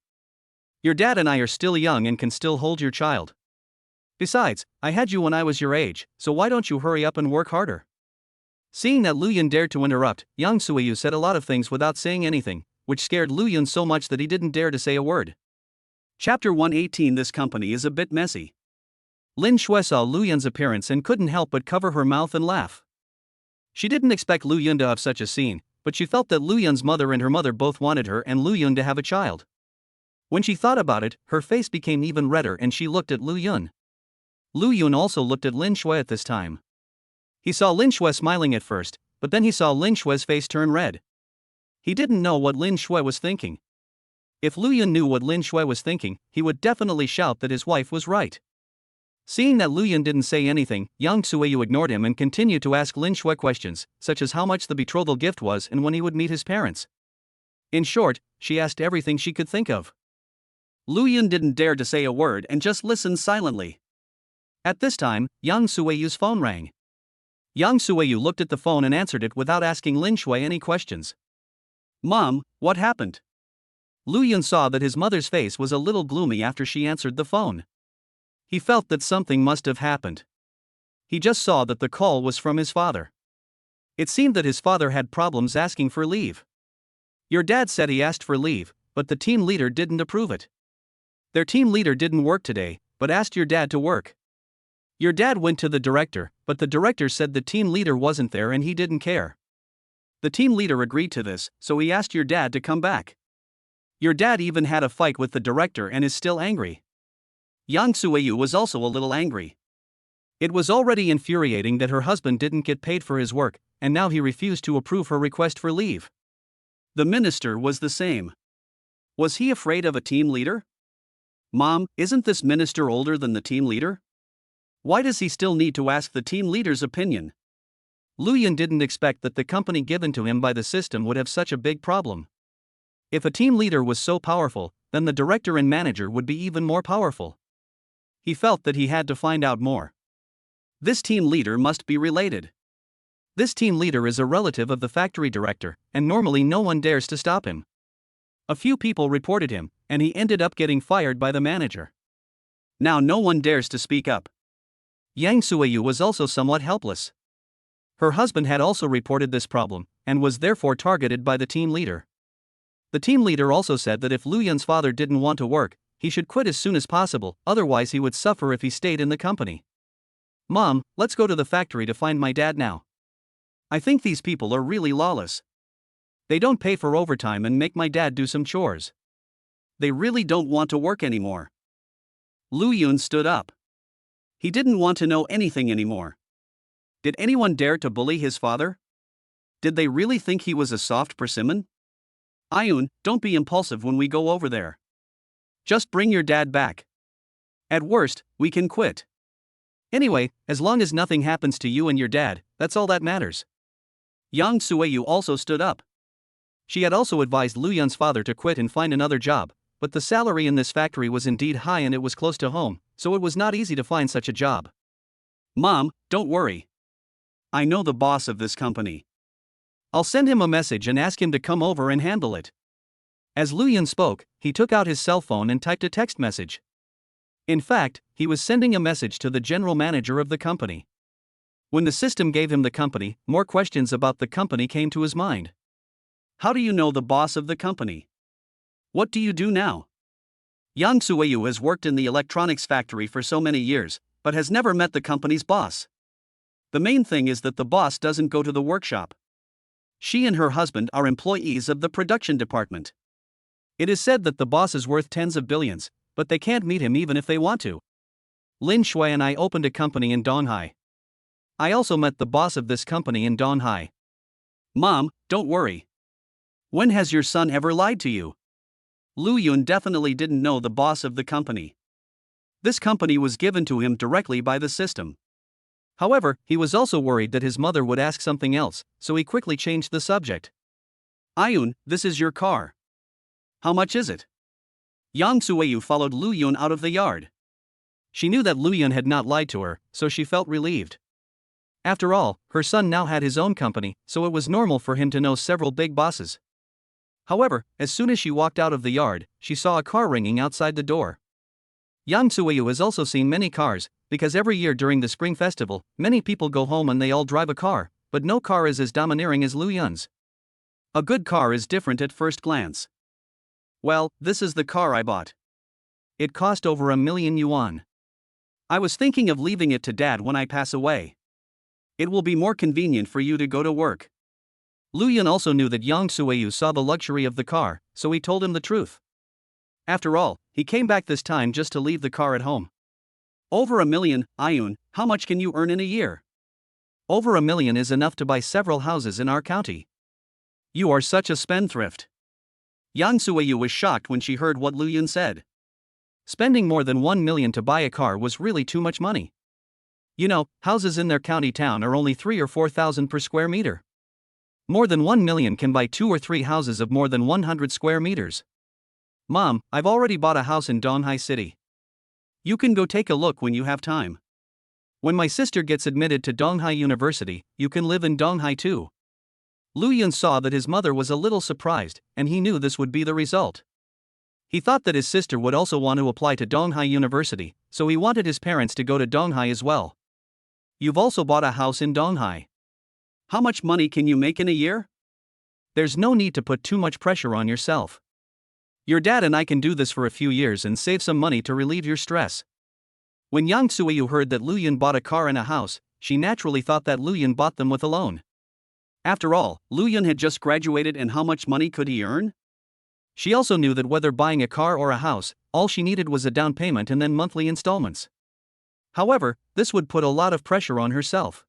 Your dad and I are still young and can still hold your child. Besides, I had you when I was your age, so why don't you hurry up and work harder? Seeing that Lu Yun dared to interrupt, Yang Suiyu said a lot of things without saying anything, which scared Lu Yun so much that he didn't dare to say a word.
Chapter 118. This company is a bit messy.
Lin Shui saw Lu Yun's appearance and couldn't help but cover her mouth and laugh. She didn't expect Lu Yun to have such a scene, but she felt that Lu Yun's mother and her mother both wanted her and Lu Yun to have a child. When she thought about it, her face became even redder and she looked at Lu Yun. Lu Yun also looked at Lin Shui at this time. He saw Lin Shui smiling at first, but then he saw Lin Shui's face turn red. He didn't know what Lin Shui was thinking. If Lu Yun knew what Lin Shui was thinking, he would definitely shout that his wife was right. Seeing that Lu Yun didn't say anything, Yang Suiyu ignored him and continued to ask Lin Shui questions, such as how much the betrothal gift was and when he would meet his parents. In short, she asked everything she could think of.
Lu Yun didn't dare to say a word and just listened silently.
At this time, Yang Suiyu's phone rang. Yang Suiyu looked at the phone and answered it without asking Lin Shui any questions.
Mom, what happened?
Lu Yun saw that his mother's face was a little gloomy after she answered the phone. He felt that something must have happened. He just saw that the call was from his father. It seemed that his father had problems asking for leave. Your dad said he asked for leave, but the team leader didn't approve it. Their team leader didn't work today, but asked your dad to work. Your dad went to the director, but the director said the team leader wasn't there and he didn't care.
The team leader agreed to this, so he asked your dad to come back. Your dad even had a fight with the director and is still angry. Yang Suiyu was also a little angry.
It was already infuriating that her husband didn't get paid for his work, and now he refused to approve her request for leave.
The minister was the same. Was he afraid of a team leader? Mom, isn't this minister older than the team leader? Why does he still need to ask the team leader's opinion?
Lu Yun didn't expect that the company given to him by the system would have such a big problem. If a team leader was so powerful, then the director and manager would be even more powerful. He felt that he had to find out more.
This team leader must be related.
This team leader is a relative of the factory director, and normally no one dares to stop him. A few people reported him, and he ended up getting fired by the manager.
Now no one dares to speak up.
Yang Suiyu was also somewhat helpless. Her husband had also reported this problem, and was therefore targeted by the team leader. The team leader also said that if Lu Yun's father didn't want to work, he should quit as soon as possible, otherwise he would suffer if he stayed in the company. Mom, let's go to the factory to find my dad now. I think these people are really lawless. They don't pay for overtime and make my dad do some chores.
They really don't want to work anymore. Lu Yun stood up. He didn't want to know anything anymore. Did anyone dare to bully his father? Did they really think he was a soft persimmon? Ayun, don't be impulsive when we go over there. Just bring your dad back. At worst, we can quit.
Anyway, as long as nothing happens to you and your dad, that's all that matters.
Yang Suiyu also stood up.
She had also advised Lu Yun's father to quit and find another job, but the salary in this factory was indeed high and it was close to home, so it was not easy to find such a job.
Mom, don't worry. I know the boss of this company.
I'll send him a message and ask him to come over and handle it. As Lu Yun spoke, he took out his cell phone and typed a text message. In fact, he was sending a message to the general manager of the company. When the system gave him the company, more questions about the company came to his mind.
How do you know the boss of the company? What do you do now? Yang Suiyu has worked in the electronics factory for so many years, but has never met the company's boss. The main thing is that the boss doesn't go to the workshop. She and her husband are employees of the production department.
It is said that the boss is worth tens of billions, but they can't meet him even if they want to. Lin Shui and I opened a company in Donghai. I also met the boss of this company in Donghai.
Mom, don't worry. When has your son ever lied to you? Lu Yun definitely didn't know the boss of the company. This company was given to him directly by the system.
However, he was also worried that his mother would ask something else, so he quickly changed the subject.
Ayun, this is your car. How much is it? Yang Suiyu followed Lu Yun out of the yard.
She knew that Lu Yun had not lied to her, so she felt relieved. After all, her son now had his own company, so it was normal for him to know several big bosses. However, as soon as she walked out of the yard, she saw a car ringing outside the door. Yang Suiyu has also seen many cars, because every year during the Spring Festival, many people go home and they all drive a car, but no car is as domineering as Lu Yun's.
A good car is different at first glance. Well, this is the car I bought.
It cost over 1 million yuan.
I was thinking of leaving it to Dad when I pass away. It will be more convenient for you to go to work.
Lu Yun also knew that Yang Suiyu saw the luxury of the car, so he told him the truth. After all, he came back this time just to leave the car at home.
Over 1 million, Ayun, how much can you earn in a year?
Over 1 million is enough to buy several houses in our county.
You are such a spendthrift. Yang Suiyu was shocked when she heard what Lu Yun said.
Spending more than 1 million to buy a car was really too much money. You know, houses in their county town are only 3,000 or 4,000 per square meter. More than 1 million can buy 2 or 3 houses of more than 100 square meters. Mom, I've already bought a house in Donghai City.
You can go take a look when you have time.
When my sister gets admitted to Donghai University, you can live in Donghai too. Lu Yun saw that his mother was a little surprised, and he knew this would be the result. He thought that his sister would also want to apply to Donghai University, so he wanted his parents to go to Donghai as well. You've also bought a house in Donghai.
How much money can you make in a year?
There's no need to put too much pressure on yourself. Your dad and I can do this for a few years and save some money to relieve your stress. When Yang Suiyu heard that Lu Yun bought a car and a house, she naturally thought that Lu Yun bought them with a loan.
After all, Lu Yun had just graduated, and how much money could he earn?
She also knew that whether buying a car or a house, all she needed was a down payment and then monthly installments. However, this would put a lot of pressure on herself.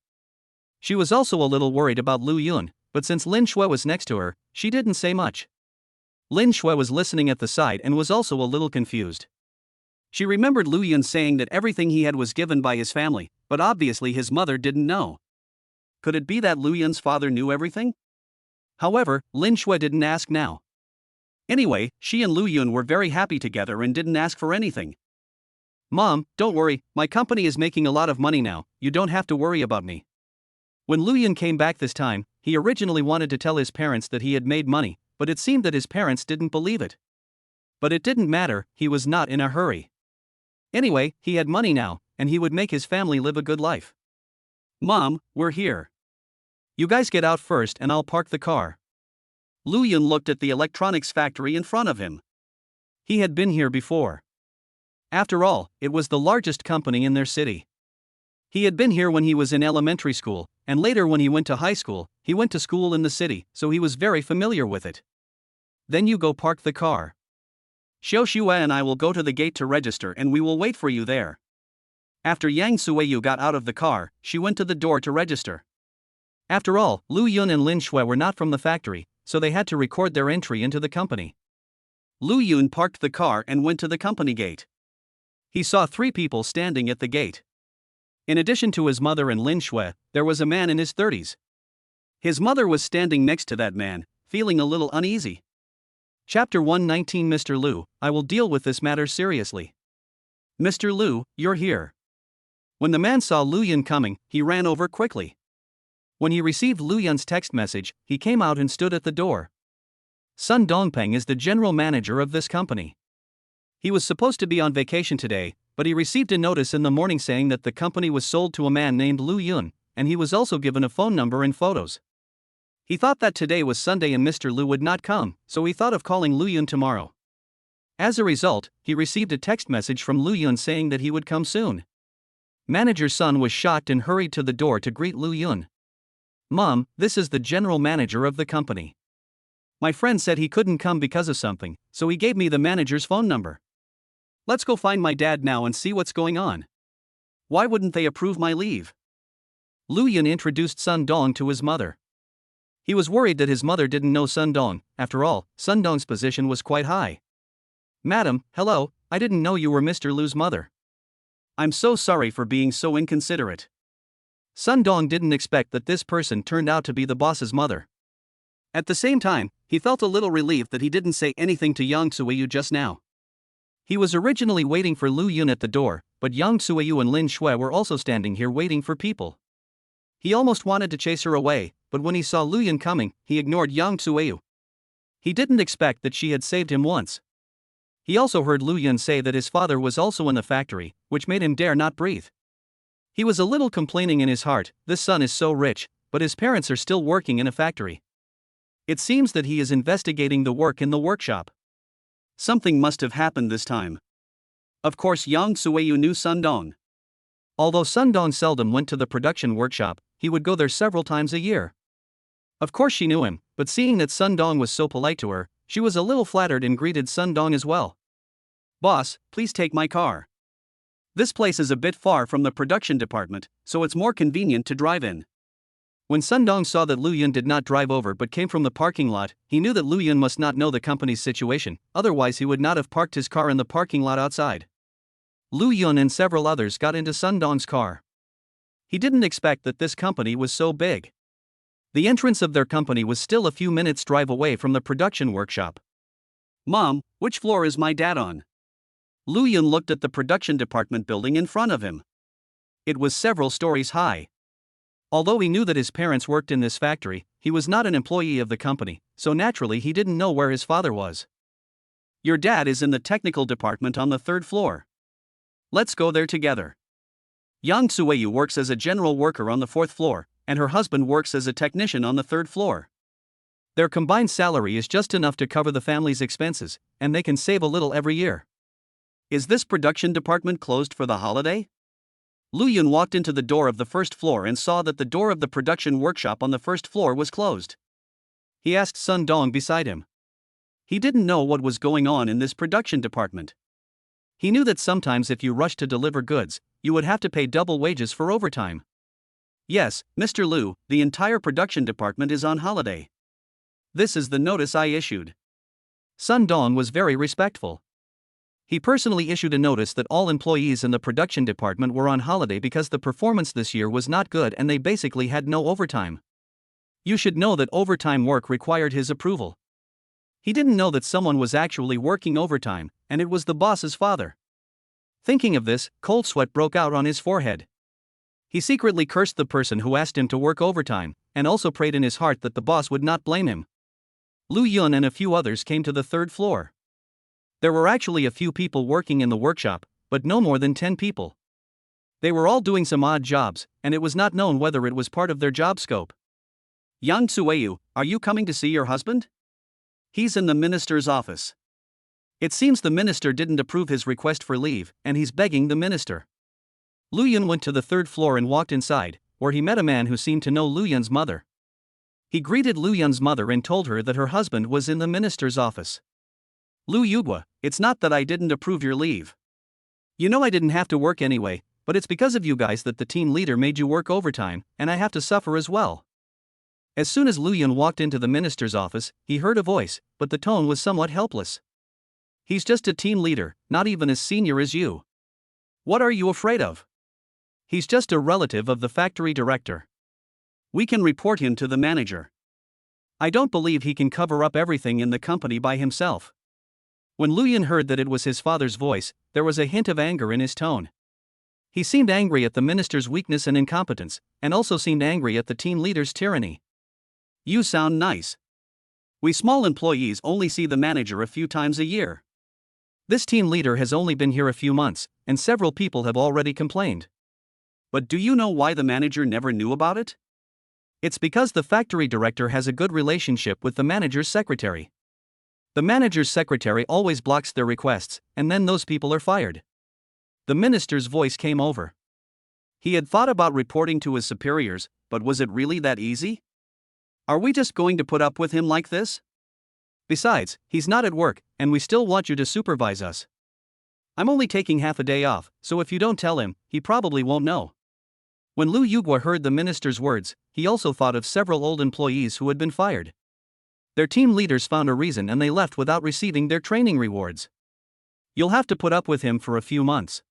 She was also a little worried about Lu Yun, but since Lin Shui was next to her, she didn't say much. Lin Shui was listening at the side and was also a little confused.
She remembered Lu Yun saying that everything he had was given by his family, but obviously his mother didn't know. Could it be that Lu Yun's father knew everything?
However, Lin Shui didn't ask now.
Anyway, she and Lu Yun were very happy together and didn't ask for anything.
Mom, don't worry, my company is making a lot of money now, you don't have to worry about me. When Lu Yun came back this time, he originally wanted to tell his parents that he had made money, but it seemed that his parents didn't believe it. But it didn't matter, he was not in a hurry. Anyway, he had money now, and he would make his family live a good life.
Mom, we're here.
You guys get out first and I'll park the car.
Lu Yun looked at the electronics factory in front of him.
He had been here before. After all, it was the largest company in their city. He had been here when he was in elementary school, and later when he went to high school, he went to school in the city, so he was very familiar with it. Then you go park the car.
Xiao Xue and I will go to the gate to register and we will wait for you there. After Yang Suiyu got out of the car, she went to the door to register.
After all, Lu Yun and Lin Shui were not from the factory, so they had to record their entry into the company.
Lu Yun parked the car and went to the company gate.
He saw 3 people standing at the gate. In addition to his mother and Lin Shui, there was a man in his 30s.
His mother was standing next to that man, feeling a little uneasy.
Chapter 119 Mr. Lu, I will deal with this matter seriously.
Mr. Lu, you're here.
When the man saw Lu Yun coming, he ran over quickly. When he received Lu Yun's text message, he came out and stood at the door. Sun Dongpeng is the general manager of this company. He was supposed to be on vacation today, but he received a notice in the morning saying that the company was sold to a man named Lu Yun, and he was also given a phone number and photos. He thought that today was Sunday and Mr. Lu would not come, so he thought of calling Lu Yun tomorrow. As a result, he received a text message from Lu Yun saying that he would come soon. Manager's son was shocked and hurried to the door to greet Lu Yun. Mom, this is the general manager of the company. My friend said he couldn't come because of something, so he gave me the manager's phone number.
Let's go find my dad now and see what's going on. Why wouldn't they approve my leave?
Lu Yun introduced Sun Dong to his mother. He was worried that his mother didn't know Sun Dong. After all, Sun Dong's position was quite high. Madam, hello, I didn't know you were Mr. Lu's mother.
I'm so sorry for being so inconsiderate.
Sun Dong didn't expect that this person turned out to be the boss's mother.
At the same time, he felt a little relieved that he didn't say anything to Yang Suiyu just now.
He was originally waiting for Lu Yun at the door, but Yang Suiyu and Lin Shui were also standing here waiting for people. He almost wanted to chase her away, but when he saw Lu Yun coming, he ignored Yang Suiyu. He didn't expect that she had saved him once. He also heard Lu Yun say that his father was also in the factory, which made him dare not breathe. He was a little complaining in his heart, this son is so rich, but his parents are still working in a factory. It seems that he is investigating the work in the workshop.
Something must have happened this time. Of course Yang Suiyu knew Sun Dong.
Although Sun Dong seldom went to the production workshop, he would go there several times a year. Of course she knew him, but seeing that Sun Dong was so polite to her, she was a little flattered and greeted Sun Dong as well.
Boss, please take my car. This place is a bit far from the production department, so it's more convenient to drive in.
When Sun Dong saw that Lu Yun did not drive over but came from the parking lot, he knew that Lu Yun must not know the company's situation, otherwise he would not have parked his car in the parking lot outside. Lu Yun and several others got into Sun Dong's car. He didn't expect that this company was so big. The entrance of their company was still a few minutes' drive away from the production workshop.
Mom, which floor is my dad on? Lu Yun looked at the production department building in front of him. It was several stories high. Although he knew that his parents worked in this factory, he was not an employee of the company, so naturally he didn't know where his father was. Your dad is in the technical department on the 3rd floor. Let's go there together. Yang Suiyu works as a general worker on the 4th floor, and her husband works as a technician on the 3rd floor. Their combined salary is just enough to cover the family's expenses, and they can save a little every year. Is this production department closed for the holiday? Lu Yun walked into the door of the 1st floor and saw that the door of the production workshop on the 1st floor was closed. He asked Sun Dong beside him. He didn't know what was going on in this production department. He knew that sometimes if you rushed to deliver goods, you would have to pay double wages for overtime. Yes, Mr. Lu, the entire production department is on holiday. This is the notice I issued. Sun Dong was very respectful. He personally issued a notice that all employees in the production department were on holiday because the performance this year was not good and they basically had no overtime. You should know that overtime work required his approval. He didn't know that someone was actually working overtime, and it was the boss's father. Thinking of this, cold sweat broke out on his forehead. He secretly cursed the person who asked him to work overtime, and also prayed in his heart that the boss would not blame him. Lu Yun and a few others came to the 3rd floor. There were actually a few people working in the workshop, but no more than 10 people.
They were all doing some odd jobs, and it was not known whether it was part of their job scope.
Yang Tsueyu, are you coming to see your husband? He's in the minister's office.
It seems the minister didn't approve his request for leave, and he's begging the minister. Lu Yun went to the third floor and walked inside, where he met a man who seemed to know Lu Yun's mother. He greeted Lu Yun's mother and told her that her husband was in the minister's office.
Lu Yugua, it's not that I didn't approve your leave.
You know I didn't have to work anyway, but it's because of you guys that the team leader made you work overtime, and I have to suffer as well. As soon as Lu Yun walked into the minister's office, he heard a voice, but the tone was somewhat helpless. He's just a team leader, not even as senior as you.
What are you afraid of?
He's just a relative of the factory director.
We can report him to the manager.
I don't believe he can cover up everything in the company by himself. When Lu Yun heard that it was his father's voice, there was a hint of anger in his tone. He seemed angry at the minister's weakness and incompetence, and also seemed angry at the team leader's tyranny.
You sound nice. We small employees only see the manager a few times a year.
This team leader has only been here a few months, and several people have already complained.
But do you know why the manager never knew about it?
It's because the factory director has a good relationship with the manager's secretary. The manager's secretary always blocks their requests, and then those people are fired. The minister's voice came over.
He had thought about reporting to his superiors, but was it really that easy? Are we just going to put up with him like this?
Besides, he's not at work, and we still want you to supervise us. I'm only taking half a day off, so if you don't tell him, he probably won't know. When Lu Yugua heard the minister's words, he also thought of several old employees who had been fired. Their team leaders found a reason and they left without receiving their training rewards. You'll have to put up with him for a few months.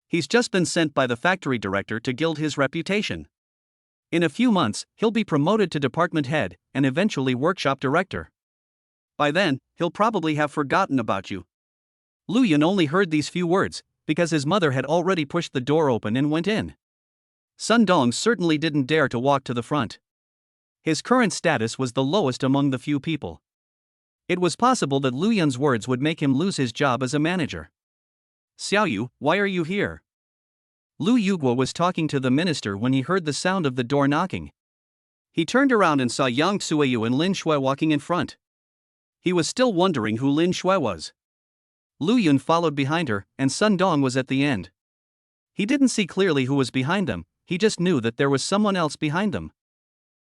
He's just been sent by the factory director to gild his reputation.
In a few months, he'll be promoted to department head, and eventually workshop director.
By then, he'll probably have forgotten about you.
Lu Yun only heard these few words, because his mother had already pushed the door open and went in. Sun Dong certainly didn't dare to walk to the front. His current status was the lowest among the few people. It was possible that Lu Yun's words would make him lose his job as a manager.
Xiaoyu, why are you here?
Lu Yugua was talking to the minister when he heard the sound of the door knocking.
He turned around and saw Yang Tsueyu and Lin Shui walking in front. He was still wondering who Lin Shui was.
Lu Yun followed behind her, and Sun Dong was at the end. He didn't see clearly who was behind them, he just knew that there was someone else behind them.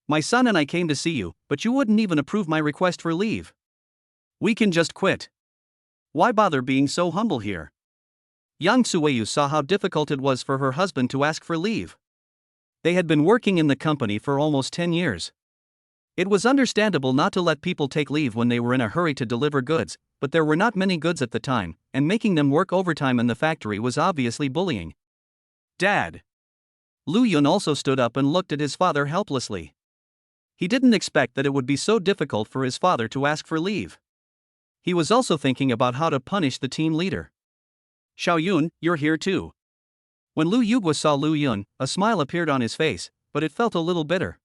My son and I came to see you, but you wouldn't even approve my request for leave.
We can just quit. Why bother being so humble here?
Yang Tsueyu saw how difficult it was for her husband to ask for leave. They had been working in the company for almost 10 years. It was understandable not to let people take leave when they were in a hurry to deliver goods, but there were not many goods at the time, and making them work overtime in the factory was obviously bullying.
Dad!
Lu Yun also stood up and looked at his father helplessly. He didn't expect that it would be so difficult for his father to ask for leave. He was also thinking about how to punish the team leader.
Xiaoyun, you're here too.
When Lu Yugua saw Lu Yun, a smile appeared on his face, but it felt a little bitter.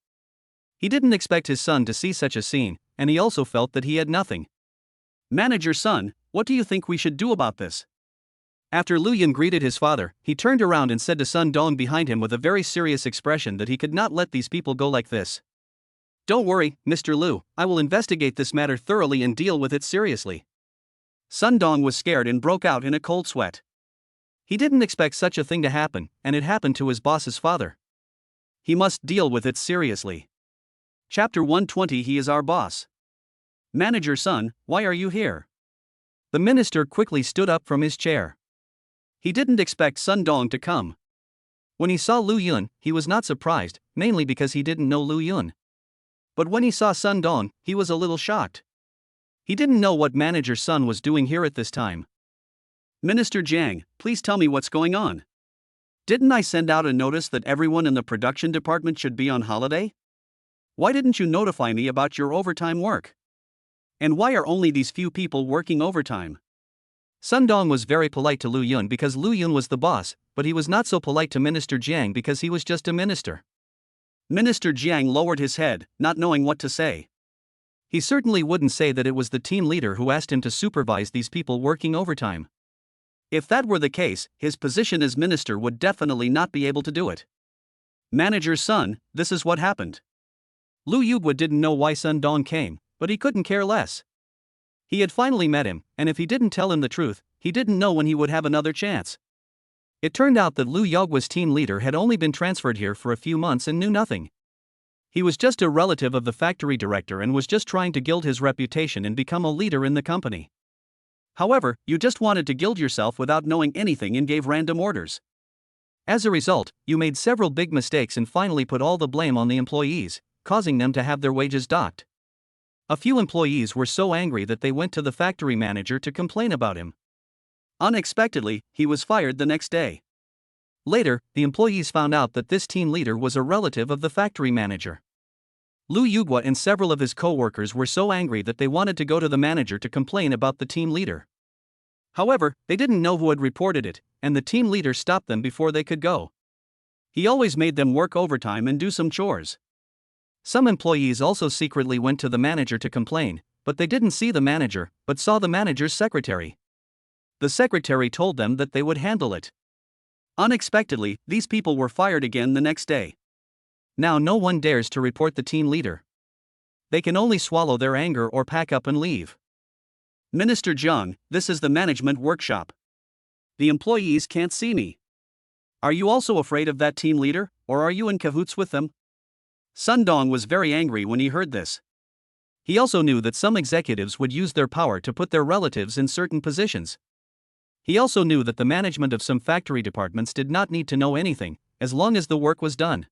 He didn't expect his son to see such a scene, and he also felt that he had nothing.
Manager son, what do you think we should do about this?
After Lu Yun greeted his father, he turned around and said to Sun Dong behind him with a very serious expression that he could not let these people go like this. Don't worry, Mr. Lu, I will investigate this matter thoroughly and deal with it seriously.
Sun Dong was scared and broke out in a cold sweat.
He didn't expect such a thing to happen, and it happened to his boss's father.
He must deal with it seriously. Chapter 120. He is our boss. Manager son, why are you here?
The minister quickly stood up from his chair.
He didn't expect Sun Dong to come.
When he saw Lu Yun, he was not surprised, mainly because he didn't know Lu Yun. But when he saw Sun Dong, he was a little shocked. He didn't know what manager Sun was doing here at this time.
Minister Jiang, please tell me what's going on. Didn't I send out a notice that everyone in the production department should be on holiday? Why didn't you notify me about your overtime work? And why are only these few people working overtime?
Sun Dong was very polite to Lu Yun because Lu Yun was the boss, but he was not so polite to Minister Jiang because he was just a minister.
Minister Jiang lowered his head, not knowing what to say.
He certainly wouldn't say that it was the team leader who asked him to supervise these people working overtime.
If that were the case, his position as minister would definitely not be able to do it. Manager's son, this is what happened.
Lu Yugwa didn't know why Sun Dong came, but he couldn't care less. He had finally met him, and if he didn't tell him the truth, he didn't know when he would have another chance. It turned out that Lu Yugwa's team leader had only been transferred here for a few months and knew nothing. He was just a relative of the factory director and was just trying to gild his reputation and become a leader in the company.
However, you just wanted to gild yourself without knowing anything and gave random orders.
As a result, you made several big mistakes and finally put all the blame on the employees, causing them to have their wages docked. A few employees were so angry that they went to the factory manager to complain about him.
Unexpectedly, he was fired the next day.
Later, the employees found out that this team leader was a relative of the factory manager. Lu Yugwa and several of his co-workers were so angry that they wanted to go to the manager to complain about the team leader. However, they didn't know who had reported it, and the team leader stopped them before they could go.
He always made them work overtime and do some chores.
Some employees also secretly went to the manager to complain, but they didn't see the manager, but saw the manager's secretary. The secretary told them that they would handle it.
Unexpectedly, these people were fired again the next day.
Now no one dares to report the team leader. They can only swallow their anger or pack up and leave.
Minister Zhang, this is the management workshop. The employees can't see me. Are you also afraid of that team leader, or are you in cahoots with them? Sun Dong was very angry when he heard this.
He also knew that some executives would use their power to put their relatives in certain positions. He also knew that the management of some factory departments did not need to know anything, as long as the work was done.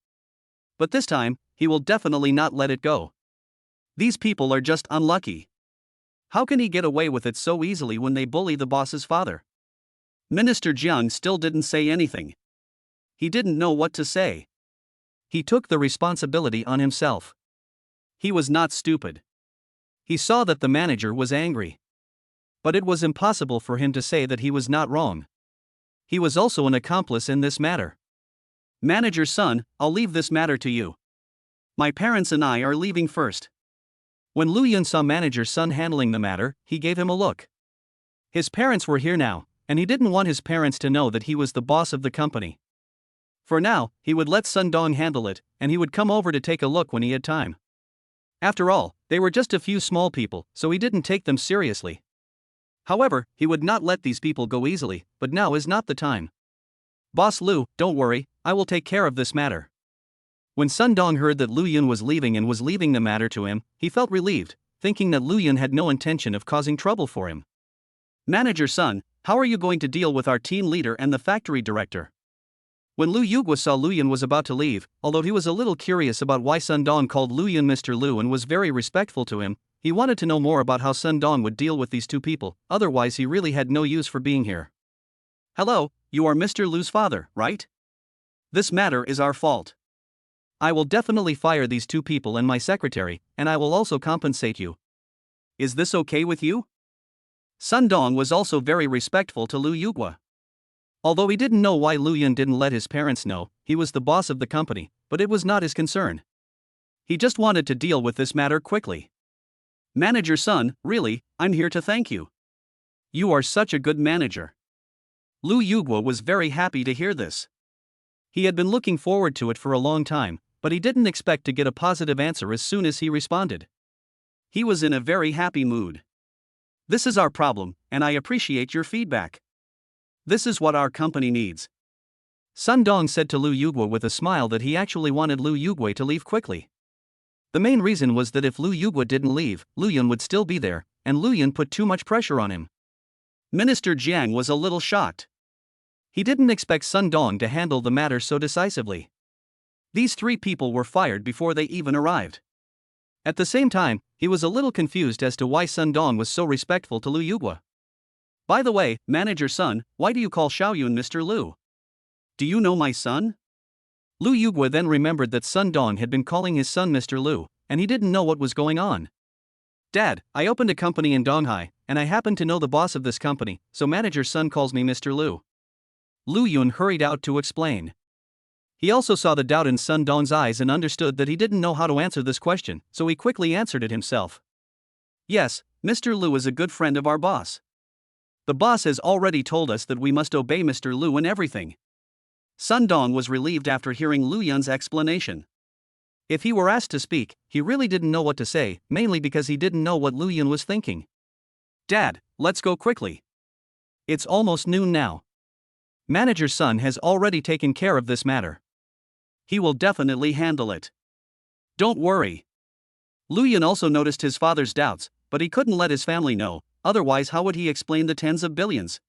But this time, he will definitely not let it go. These people are just unlucky. How can he get away with it so easily when they bully the boss's father? Minister Jiang still didn't say anything. He didn't know what to say.
He took the responsibility on himself.
He was not stupid.
He saw that the manager was angry. But it was impossible for him to say that he was not wrong. He was also an accomplice in this matter.
Manager's son, I'll leave this matter to you. My parents and I are leaving first.
When Lu Yun saw manager's son handling the matter, he gave him a look. His parents were here now, and he didn't want his parents to know that he was the boss of the company. For now, he would let Sun Dong handle it, and he would come over to take a look when he had time. After all, they were just a few small people, so he didn't take them seriously. However, he would not let these people go easily, but now is not the time. Boss Lu, don't worry, I will take care of this matter. When Sun Dong heard that Lu Yun was leaving and was leaving the matter to him, he felt relieved, thinking that Lu Yun had no intention of causing trouble for him.
Manager son, how are you going to deal with our team leader and the factory director? When Lu Yugwa saw Lu Yun was about to leave, although he was a little curious about why Sun Dong called Lu Yun Mr. Lu and was very respectful to him, he wanted to know more about how Sun Dong would deal with these two people, otherwise he really had no use for being here. Hello, you are Mr. Lu's father, right? This matter is our fault.
I will definitely fire these two people and my secretary, and I will also compensate you.
Is this okay with you? Sun Dong was also very respectful to Lu Yugwa.
Although he didn't know why Lu Yun didn't let his parents know, he was the boss of the company, but it was not his concern.
He just wanted to deal with this matter quickly. Manager son, really, I'm here to thank you. You are such a good manager. Lu Yugwa was very happy to hear this.
He had been looking forward to it for a long time, but he didn't expect to get a positive answer as soon as he responded.
He was in a very happy mood. This is our problem, and I appreciate your feedback. This is what our company needs.
Sun Dong said to Lu Yugwa with a smile that he actually wanted Lu Yugwa to leave quickly. The main reason was that if Lu Yugwa didn't leave, Lu Yun would still be there, and Lu Yun put too much pressure on him.
Minister Jiang was a little shocked.
He didn't expect Sun Dong to handle the matter so decisively.
These three people were fired before they even arrived.
At the same time, he was a little confused as to why Sun Dong was so respectful to Lu Yugwa.
By the way, manager son, why do you call Xiaoyun Mr. Lu? Do you know my son?
Lu Yugwa then remembered that Sun Dong had been calling his son Mr. Lu, and he didn't know what was going on.
Dad, I opened a company in Donghai, and I happen to know the boss of this company, so manager's son calls me Mr. Lu.
Lu Yun hurried out to explain. He also saw the doubt in Sun Dong's eyes and understood that he didn't know how to answer this question, so he quickly answered it himself.
Yes, Mr. Lu is a good friend of our boss. The boss has already told us that we must obey Mr. Lu in everything. Sun Dong was relieved after hearing Lu Yun's explanation. If he were asked to speak, he really didn't know what to say, mainly because he didn't know what Lu Yun was thinking. Dad, let's go quickly. It's almost noon now. Manager's son has already taken care of this matter. He will definitely handle it. Don't worry. Lu Yun also noticed his father's doubts, but he couldn't let his family know, otherwise how would he explain the tens of billions?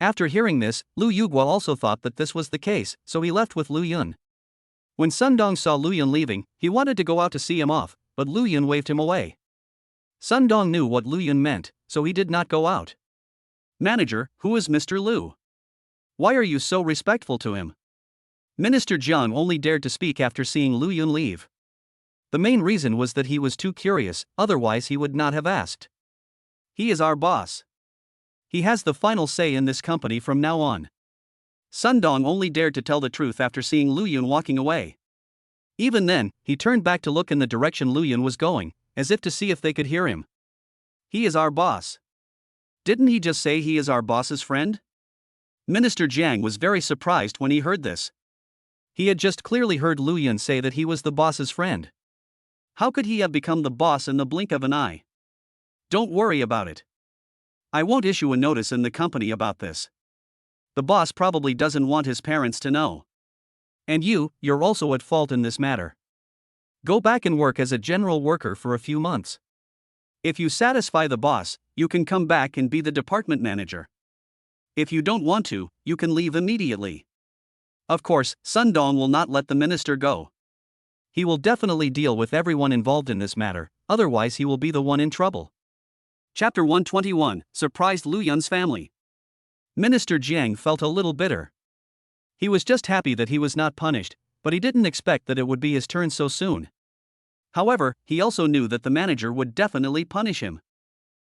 After hearing this, Lu Yugua also thought that this was the case, so he left with Lu Yun. When Sun Dong saw Lu Yun leaving, he wanted to go out to see him off, but Lu Yun waved him away. Sun Dong knew what Lu Yun meant, so he did not go out. Manager, who is Mr. Lu? Why are you so respectful to him? Minister Jiang only dared to speak after seeing Lu Yun leave. The main reason was that he was too curious, otherwise he would not have asked. He is our boss. He has the final say in this company from now on. Sun Dong only dared to tell the truth after seeing Lu Yun walking away. Even then, he turned back to look in the direction Lu Yun was going, as if to see if they could hear him. He is our boss. Didn't he just say he is our boss's friend? Minister Jiang was very surprised when he heard this. He had just clearly heard Lu Yun say that he was the boss's friend. How could he have become the boss in the blink of an eye? Don't worry about it. I won't issue a notice in the company about this. The boss probably doesn't want his parents to know. And you're also at fault in this matter. Go back and work as a general worker for a few months. If you satisfy the boss, you can come back and be the department manager. If you don't want to, you can leave immediately. Of course, Sun Dong will not let the minister go. He will definitely deal with everyone involved in this matter, otherwise he will be the one in trouble. Chapter 121, Surprised Lu Yun's Family. Minister Jiang felt a little bitter. He was just happy that he was not punished, but he didn't expect that it would be his turn so soon. However, he also knew that the manager would definitely punish him.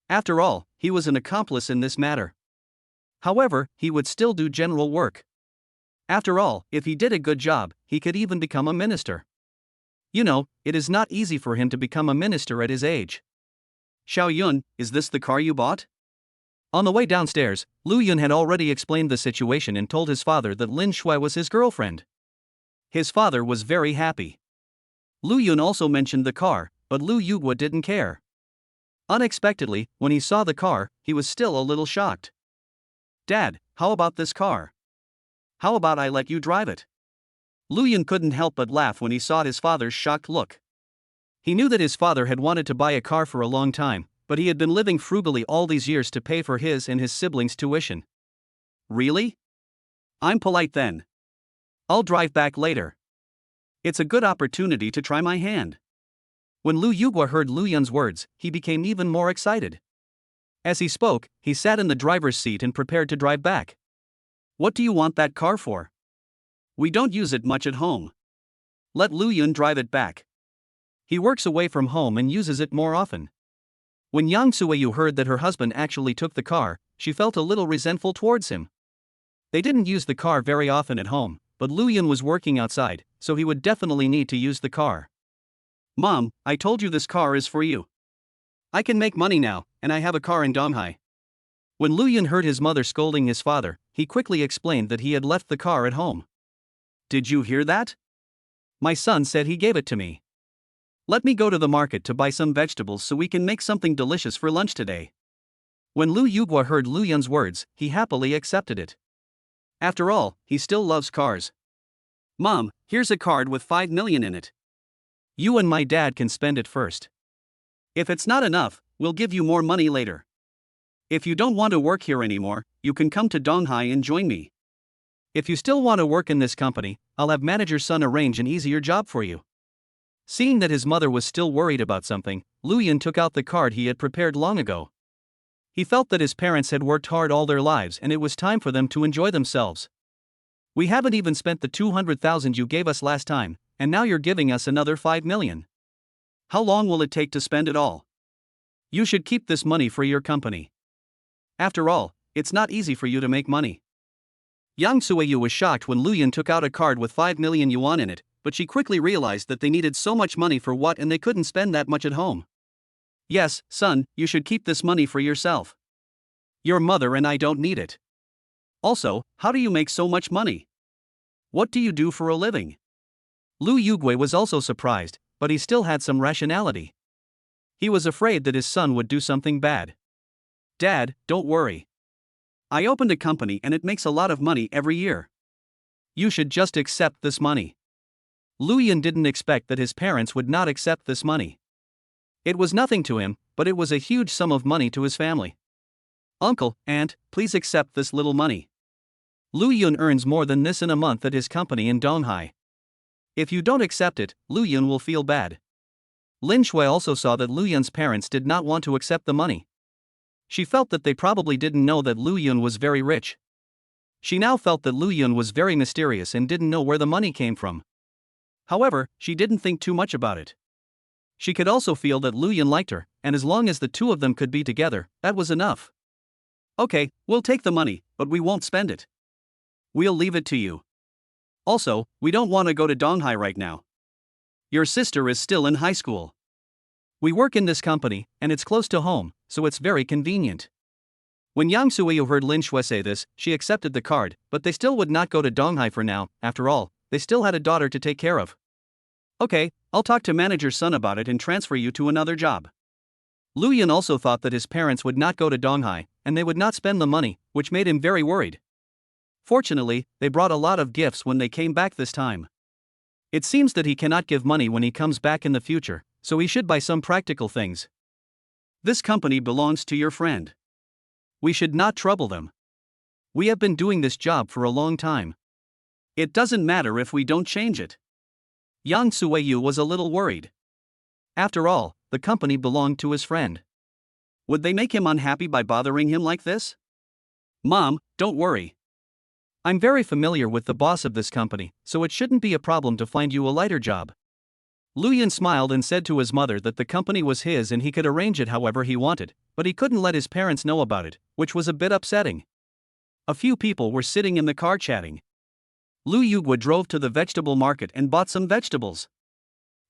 After all, he was an accomplice in this matter. However, he would still do general work. After all, if he did a good job, he could even become a minister. You know, it is not easy for him to become a minister at his age. Xiao Yun, is this the car you bought? On the way downstairs, Lu Yun had already explained the situation and told his father that Lin Shui was his girlfriend. His father was very happy. Lu Yun also mentioned the car, but Lu Yugua didn't care. Unexpectedly, when he saw the car, he was still a little shocked. Dad, how about this car? How about I let you drive it? Lu Yun couldn't help but laugh when he saw his father's shocked look. He knew that his father had wanted to buy a car for a long time, but he had been living frugally all these years to pay for his and his siblings' tuition. Really? I'm polite then. I'll drive back later. It's a good opportunity to try my hand. When Lu Yugua heard Lu Yun's words, he became even more excited. As he spoke, he sat in the driver's seat and prepared to drive back. What do you want that car for? We don't use it much at home. Let Lu Yun drive it back. He works away from home and uses it more often. When Yang Suiyu heard that her husband actually took the car, she felt a little resentful towards him. They didn't use the car very often at home, but Lu Yun was working outside, so he would definitely need to use the car. Mom, I told you this car is for you. I can make money now, and I have a car in Donghai. When Lu Yun heard his mother scolding his father, he quickly explained that he had left the car at home. Did you hear that? My son said he gave it to me. Let me go to the market to buy some vegetables so we can make something delicious for lunch today. When Lu Yugua heard Lu Yun's words, he happily accepted it. After all, he still loves cars. Mom, here's a card with 5 million in it. You and my dad can spend it first. If it's not enough, we'll give you more money later. If you don't want to work here anymore, you can come to Donghai and join me. If you still want to work in this company, I'll have manager's son arrange an easier job for you. Seeing that his mother was still worried about something, Lu Yun took out the card he had prepared long ago. He felt that his parents had worked hard all their lives and it was time for them to enjoy themselves. We haven't even spent the 200,000 you gave us last time, and now you're giving us another 5 million. How long will it take to spend it all? You should keep this money for your company. After all, it's not easy for you to make money. Yang Suiyu was shocked when Lu Yun took out a card with 5 million yuan in it, but she quickly realized that they needed so much money for what and they couldn't spend that much at home. Yes, son, you should keep this money for yourself. Your mother and I don't need it. Also, how do you make so much money? What do you do for a living?
Lu Yugui was also surprised, but he still had some rationality. He was afraid that his son would do something bad.
Dad, don't worry. I opened a company and it makes a lot of money every year.
You should just accept this money. Lu Yun didn't expect that his parents would not accept this money. It was nothing to him, but it was a huge sum of money to his family.
Uncle, aunt, please accept this little money.
Lu Yun earns more than this in a month at his company in Donghai. If you don't accept it, Lu Yun will feel bad. Lin Shui also saw that Lu Yun's parents did not want to accept the money. She felt that they probably didn't know that Lu Yun was very rich. She now felt that Lu Yun was very mysterious and didn't know where the money came from.
However, she didn't think too much about it. She could also feel that Lu Yun liked her, and as long as the two of them could be together, that was enough. Okay, we'll take the money, but we won't spend it. We'll leave it to you. Also, we don't want to go to Donghai right now. Your sister is still in high school.
We work in this company, and it's close to home, so it's very convenient. When Yang Suiyu heard Lin Shui say this, she accepted the card, but they still would not go to Donghai for now. After all, they still had a daughter to take care of.
Okay, I'll talk to manager's son about it and transfer you to another job.
Lu Yun also thought that his parents would not go to Donghai, and they would not spend the money, which made him very worried. Fortunately, they brought a lot of gifts when they came back this time. It seems that he cannot give money when he comes back in the future, so he should buy some practical things.
This company belongs to your friend.
We should not trouble them. We have been doing this job for a long time.
It doesn't matter if we don't change it.
Yang Suiyu was a little worried. After all, the company belonged to his friend.
Would they make him unhappy by bothering him like this? Mom, don't worry.
I'm very familiar with the boss of this company, so it shouldn't be a problem to find you a lighter job. Lu Yun smiled and said to his mother that the company was his and he could arrange it however he wanted, but he couldn't let his parents know about it, which was a bit upsetting.
A few people were sitting in the car chatting. Lu Yugui drove to the vegetable market and bought some vegetables.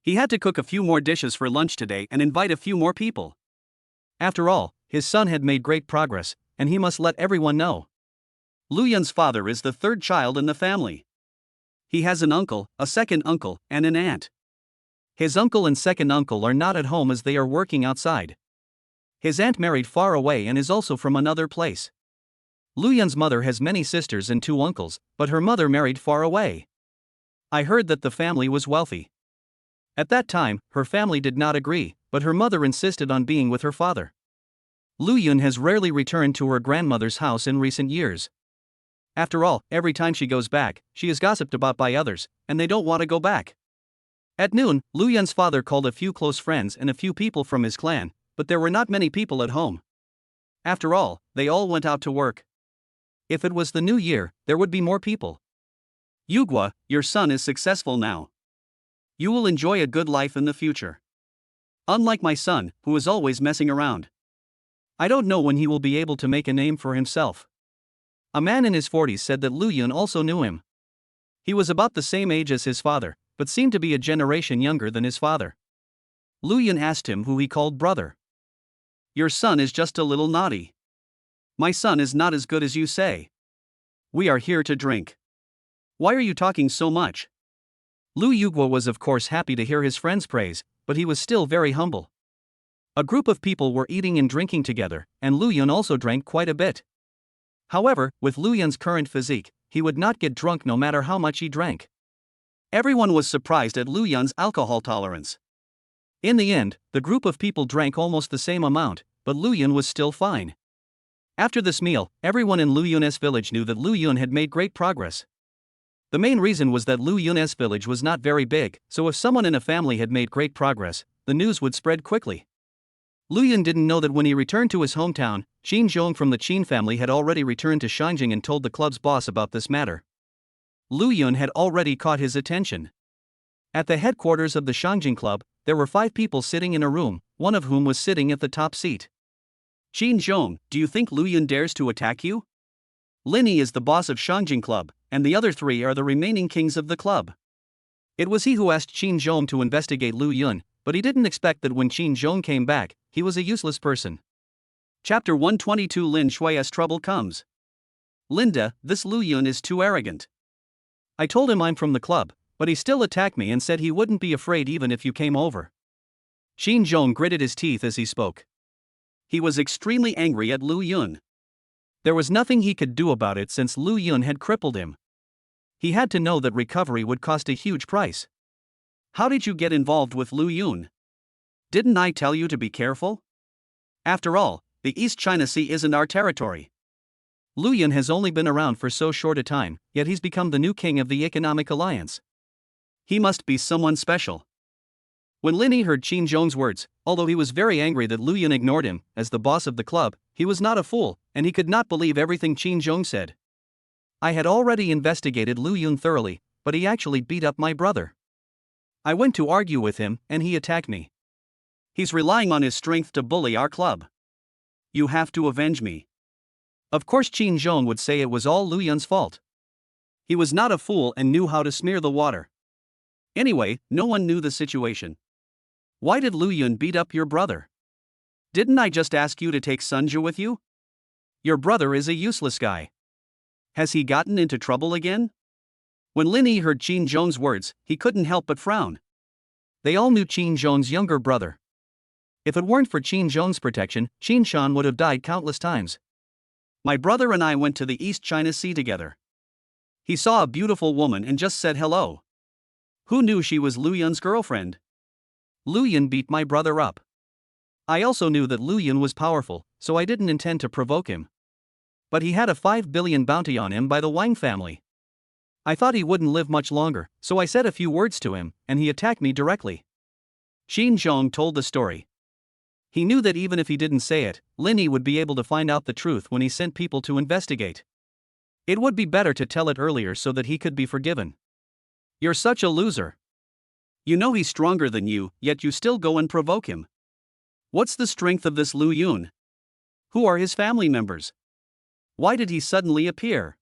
He had to cook a few more dishes for lunch today and invite a few more people.
After all, his son had made great progress, and he must let everyone know.
Lu Yun's father is the third child in the family. He has an uncle, a second uncle, and an aunt.
His uncle and second uncle are not at home as they are working outside. His aunt married far away and is also from another place. Lu Yun's mother has many sisters and two uncles, but her mother married far away. I heard that the family was wealthy. At that time, her family did not agree, but her mother insisted on being with her father. Lu Yun has rarely returned to her grandmother's house in recent years. After all, every time she goes back, she is gossiped about by others, and they don't want to go back. At noon, Lu Yun's father called a few close friends and a few people from his clan, but there were not many people at home. After all, they all went out to work. If it was the new year, there would be more people.
Yugua, your son is successful now. You will enjoy a good life in the future. Unlike my son, who is always messing around.
I don't know when he will be able to make a name for himself. A man in his 40s said that Lu Yun also knew him. He was about the same age as his father, but seemed to be a generation younger than his father. Lu Yun asked him who he called brother.
Your son is just a little naughty. My son is not as good as you say. We are here to drink. Why are you talking so much?
Lu Yugua was of course happy to hear his friend's praise, but he was still very humble. A group of people were eating and drinking together, and Lu Yun also drank quite a bit. However, with Lu Yun's current physique, he would not get drunk no matter how much he drank.
Everyone was surprised at Lu Yun's alcohol tolerance.
In the end, the group of people drank almost the same amount, but Lu Yun was still fine. After this meal, everyone in Lu Yun's village knew that Lu Yun had made great progress. The main reason was that Lu Yun's village was not very big, so if someone in a family had made great progress, the news would spread quickly. Lu Yun didn't know that when he returned to his hometown, Qin Zhong from the Qin family had already returned to Shangjing and told the club's boss about this matter. Lu Yun had already caught his attention. At the headquarters of the Shangjing club, there were 5 people sitting in a room, one of whom was sitting at the top seat.
Qin Zhong, do you think Lu Yun dares to attack you? Linny is the boss of Shangjing club, and the other 3 are the remaining kings of the club.
It was he who asked Qin Zhong to investigate Lu Yun, but he didn't expect that when Qin Zhong came back, he was a useless person.
Chapter 122 Lin Shui's trouble comes. Linda, this Lu Yun is too arrogant.
I told him I'm from the club, but he still attacked me and said he wouldn't be afraid even if you came over.
Qin Zhong gritted his teeth as he spoke. He was extremely angry at Lu Yun.
There was nothing he could do about it since Lu Yun had crippled him. He had to know that recovery would cost a huge price.
How did you get involved with Lu Yun? Didn't I tell you to be careful? After all, the East China Sea isn't our territory.
Lu Yun has only been around for so short a time, yet he's become the new king of the Economic Alliance.
He must be someone special.
When Lin Yi heard Qin Zhong's words, although he was very angry that Lu Yun ignored him as the boss of the club, he was not a fool, and he could not believe everything Qin Zhong said. I had already investigated Lu Yun thoroughly, but he actually beat up my brother. I went to argue with him, and he attacked me.
He's relying on his strength to bully our club. You have to avenge me.
Of course Qin Zhong would say it was all Lu Yun's fault.
He was not a fool and knew how to smear the water. Anyway, no one knew the situation. Why did Lu Yun beat up your brother? Didn't I just ask you to take Sunju with you? Your brother is a useless guy. Has he gotten into trouble again? When Lin Yi heard Qin Zhong's words, he couldn't help but frown.
They all knew Qin Zhong's younger brother. If it weren't for Qin Zhong's protection, Qin Shan would have died countless times.
My brother and I went to the East China Sea together. He saw a beautiful woman and just said hello. Who knew she was Lu Yun's girlfriend?
Lu Yun beat my brother up. I also knew that Lu Yun was powerful, so I didn't intend to provoke him. But he had a 5 billion bounty on him by the Wang family. I thought he wouldn't live much longer, so I said a few words to him, and he attacked me directly.
Qin Zhong told the story.
He knew that even if he didn't say it, Lin Yi would be able to find out the truth when he sent people to investigate. It would be better to tell it earlier so that he could be forgiven.
You're such a loser. You know he's stronger than you, yet you still go and provoke him. What's the strength of this Lu Yun? Who are his family members? Why did he suddenly appear?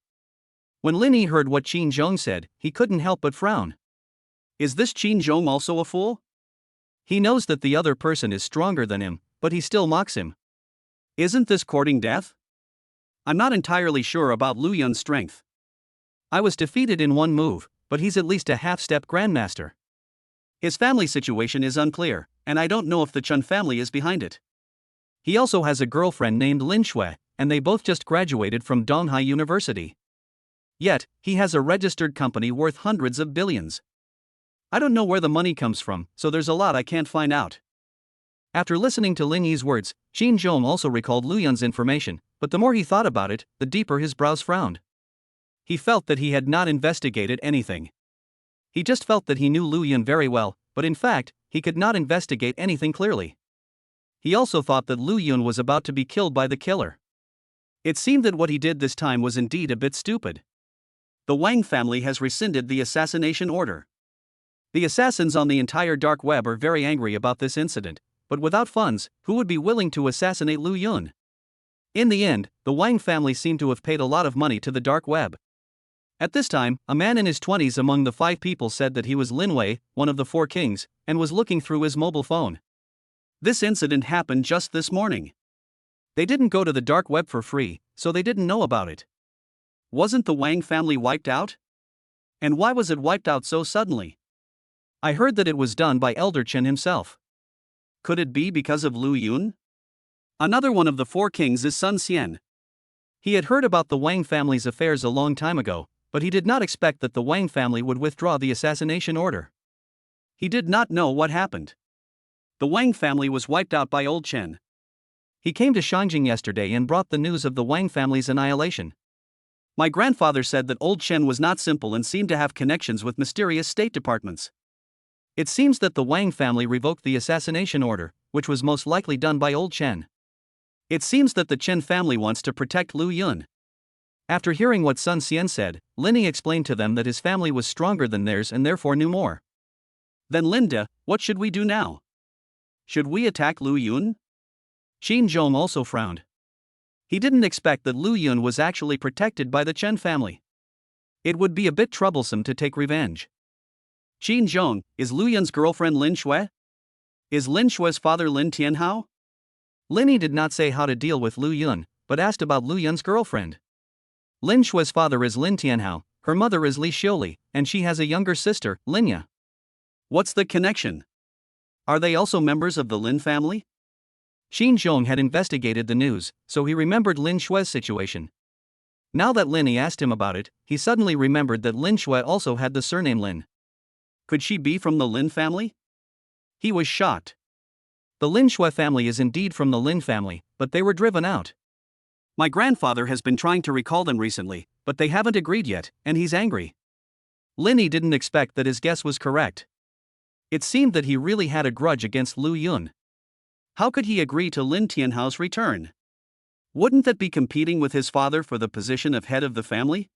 When Lin Yi heard what Qin Zhong said, he couldn't help but frown.
Is this Qin Zhong also a fool?
He knows that the other person is stronger than him, but he still mocks him.
Isn't this courting death? I'm not entirely sure about Lu Yun's strength.
I was defeated in one move, but he's at least a half-step grandmaster.
His family situation is unclear, and I don't know if the Chen family is behind it.
He also has a girlfriend named Lin Shui, and they both just graduated from Donghai University.
Yet, he has a registered company worth hundreds of billions. I don't know where the money comes from, so there's a lot I can't find out.
After listening to Lin Yi's words, Qin Zhong also recalled Lu Yun's information, but the more he thought about it, the deeper his brows frowned. He felt that he had not investigated anything. He just felt that he knew Lu Yun very well, but in fact, he could not investigate anything clearly. He also thought that Lu Yun was about to be killed by the killer. It seemed that what he did this time was indeed a bit stupid.
The Wang family has rescinded the assassination order. The assassins on the entire dark web are very angry about this incident, but without funds, who would be willing to assassinate Lu Yun? In the end, the Wang family seemed to have paid a lot of money to the dark web. At this time, a man in his 20s among the 5 people said that he was Lin Wei, one of the 4 kings, and was looking through his mobile phone. This incident happened just this morning. They didn't go to the dark web for free, so they didn't know about it. Wasn't the Wang family wiped out? And why was it wiped out so suddenly? I heard that it was done by Elder Chen himself. Could it be because of Lu Yun? Another one of the 4 kings is Sun Xian. He had heard about the Wang family's affairs a long time ago, but he did not expect that the Wang family would withdraw the assassination order. He did not know what happened. The Wang family was wiped out by old Chen. He came to Shangjing yesterday and brought the news of the Wang family's annihilation. My grandfather said that old Chen was not simple and seemed to have connections with mysterious state departments. It seems that the Wang family revoked the assassination order, which was most likely done by old Chen. It seems that the Chen family wants to protect Lu Yun. After hearing what Sun Xian said, Lin Yi explained to them that his family was stronger than theirs and therefore knew more. Then Linda, what should we do now? Should we attack Lu Yun? Qin Zhong also frowned. He didn't expect that Lu Yun was actually protected by the Chen family. It would be a bit troublesome to take revenge. Qin Zhong, is Lu Yun's girlfriend Lin Shui? Is Lin Shui's father Lin Tianhao?
Linny did not say how to deal with Lu Yun, but asked about Lu Yun's girlfriend. Lin Shue's father is Lin Tianhao, her mother is Li Xiuli, and she has a younger sister, Linya.
What's the connection? Are they also members of the Lin family?
Xin Zhong had investigated the news, so he remembered Lin Shue's situation. Now that Linny asked him about it, he suddenly remembered that Lin Shue also had the surname Lin.
Could she be from the Lin family? He was shocked.
The Lin Shue family is indeed from the Lin family, but they were driven out.
My grandfather has been trying to recall them recently, but they haven't agreed yet, and he's angry.
Linny didn't expect that his guess was correct. It seemed that he really had a grudge against Lu Yun.
How could he agree to Lin Tianhao's return? Wouldn't that be competing with his father for the position of head of the family?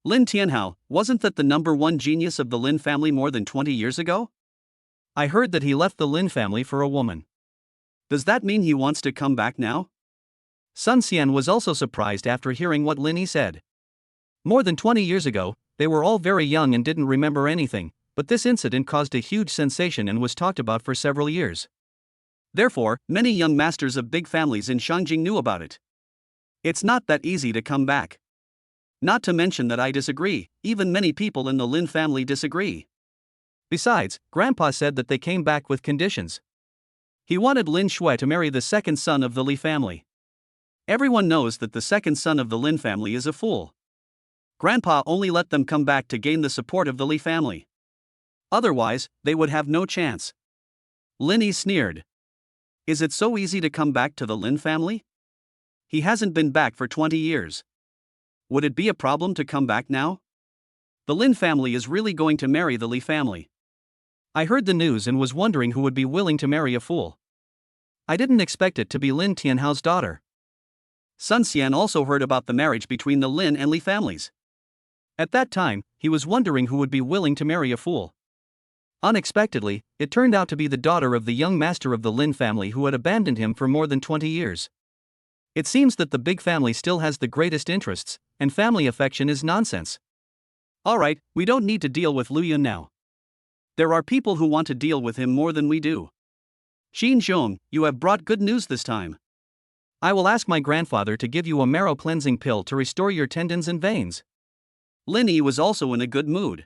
Lin Tianhao, wasn't that the number one genius of the Lin family more than 20 years ago?
I heard that he left the Lin family for a woman.
Does that mean he wants to come back now?
Sun Xian was also surprised after hearing what Linny said. More than 20 years ago, they were all very young and didn't remember anything, but this incident caused a huge sensation and was talked about for several years.
Therefore, many young masters of big families in Shangjing knew about it. It's not that easy to come back. Not to mention that I disagree, even many people in the Lin family disagree.
Besides, Grandpa said that they came back with conditions.
He wanted Lin Shui to marry the second son of the Li family. Everyone knows that the second son of the Lin family is a fool. Grandpa only let them come back to gain the support of the Li family. Otherwise, they would have no chance. Linny sneered. Is it so easy to come back to the Lin family? He hasn't been back for 20 years. Would it be a problem to come back now? The Lin family is really going to marry the Li family.
I heard the news and was wondering who would be willing to marry a fool. I didn't expect it to be Lin Tianhao's daughter.
Sun Xian also heard about the marriage between the Lin and Li families.
At that time, he was wondering who would be willing to marry a fool. Unexpectedly, it turned out to be the daughter of the young master of the Lin family who had abandoned him for more than 20 years. It seems that the big family still has the greatest interests, and family affection is nonsense.
Alright, we don't need to deal with Lu Yun now. There are people who want to deal with him more than we do. Xin Zhong, you have brought good news this time.
I will ask my grandfather to give you a marrow cleansing pill to restore your tendons and veins.
Linny was also in a good mood.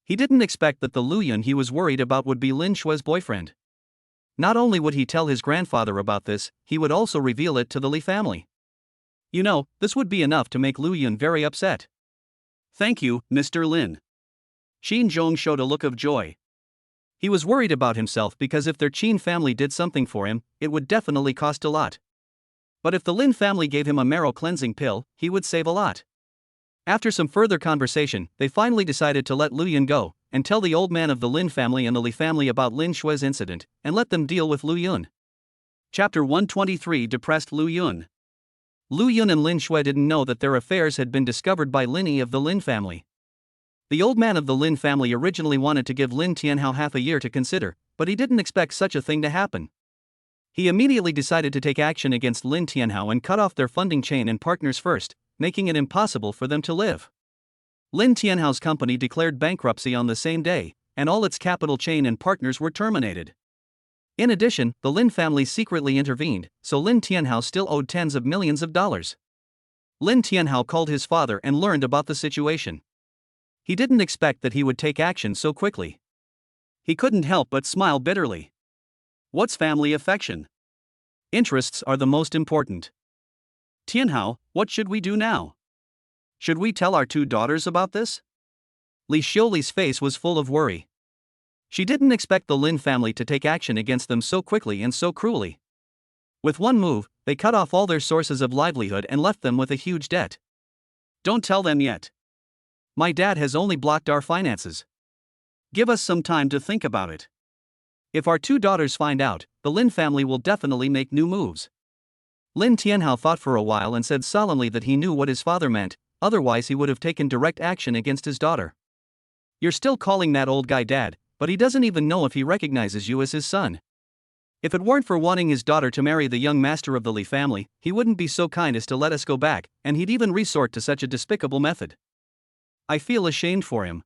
He didn't expect that the Lu Yun he was worried about would be Lin Shue's boyfriend. Not only would he tell his grandfather about this, he would also reveal it to the Li family. You know, this would be enough to make Lu Yun very upset.
Thank you, Mr. Lin. Xin Zhong showed a look of joy.
He was worried about himself because if their Qin family did something for him, it would definitely cost a lot. But if the Lin family gave him a marrow cleansing pill, he would save a lot. After some further conversation, they finally decided to let Lu Yun go, and tell the old man of the Lin family and the Li family about Lin Shue's incident, and let them deal with Lu Yun.
Chapter 123 Depressed Lu Yun.
Lu Yun and Lin Shue didn't know that their affairs had been discovered by Linny of the Lin family. The old man of the Lin family originally wanted to give Lin Tianhao half a year to consider, but he didn't expect such a thing to happen. He immediately decided to take action against Lin Tianhao and cut off their funding chain and partners first, making it impossible for them to live. Lin Tianhao's company declared bankruptcy on the same day, and all its capital chain and partners were terminated. In addition, the Lin family secretly intervened, so Lin Tianhao still owed tens of millions of dollars. Lin Tianhao called his father and learned about the situation. He didn't expect that he would take action so quickly.
He couldn't help but smile bitterly. What's family affection? Interests are the most important. Tianhao, what should we do now? Should we tell our two daughters about this?
Li Xiuli's face was full of worry. She didn't expect the Lin family to take action against them so quickly and so cruelly. With one move, they cut off all their sources of livelihood and left them with a huge debt.
Don't tell them yet.
My dad has only blocked our finances.
Give us some time to think about it.
If our two daughters find out, the Lin family will definitely make new moves. Lin Tianhao thought for a while and said solemnly that he knew what his father meant, otherwise he would have taken direct action against his daughter. You're still calling that old guy dad, but he doesn't even know if he recognizes you as his son. If it weren't for wanting his daughter to marry the young master of the Li family, he wouldn't be so kind as to let us go back, and he'd even resort to such a despicable method. I feel ashamed for him.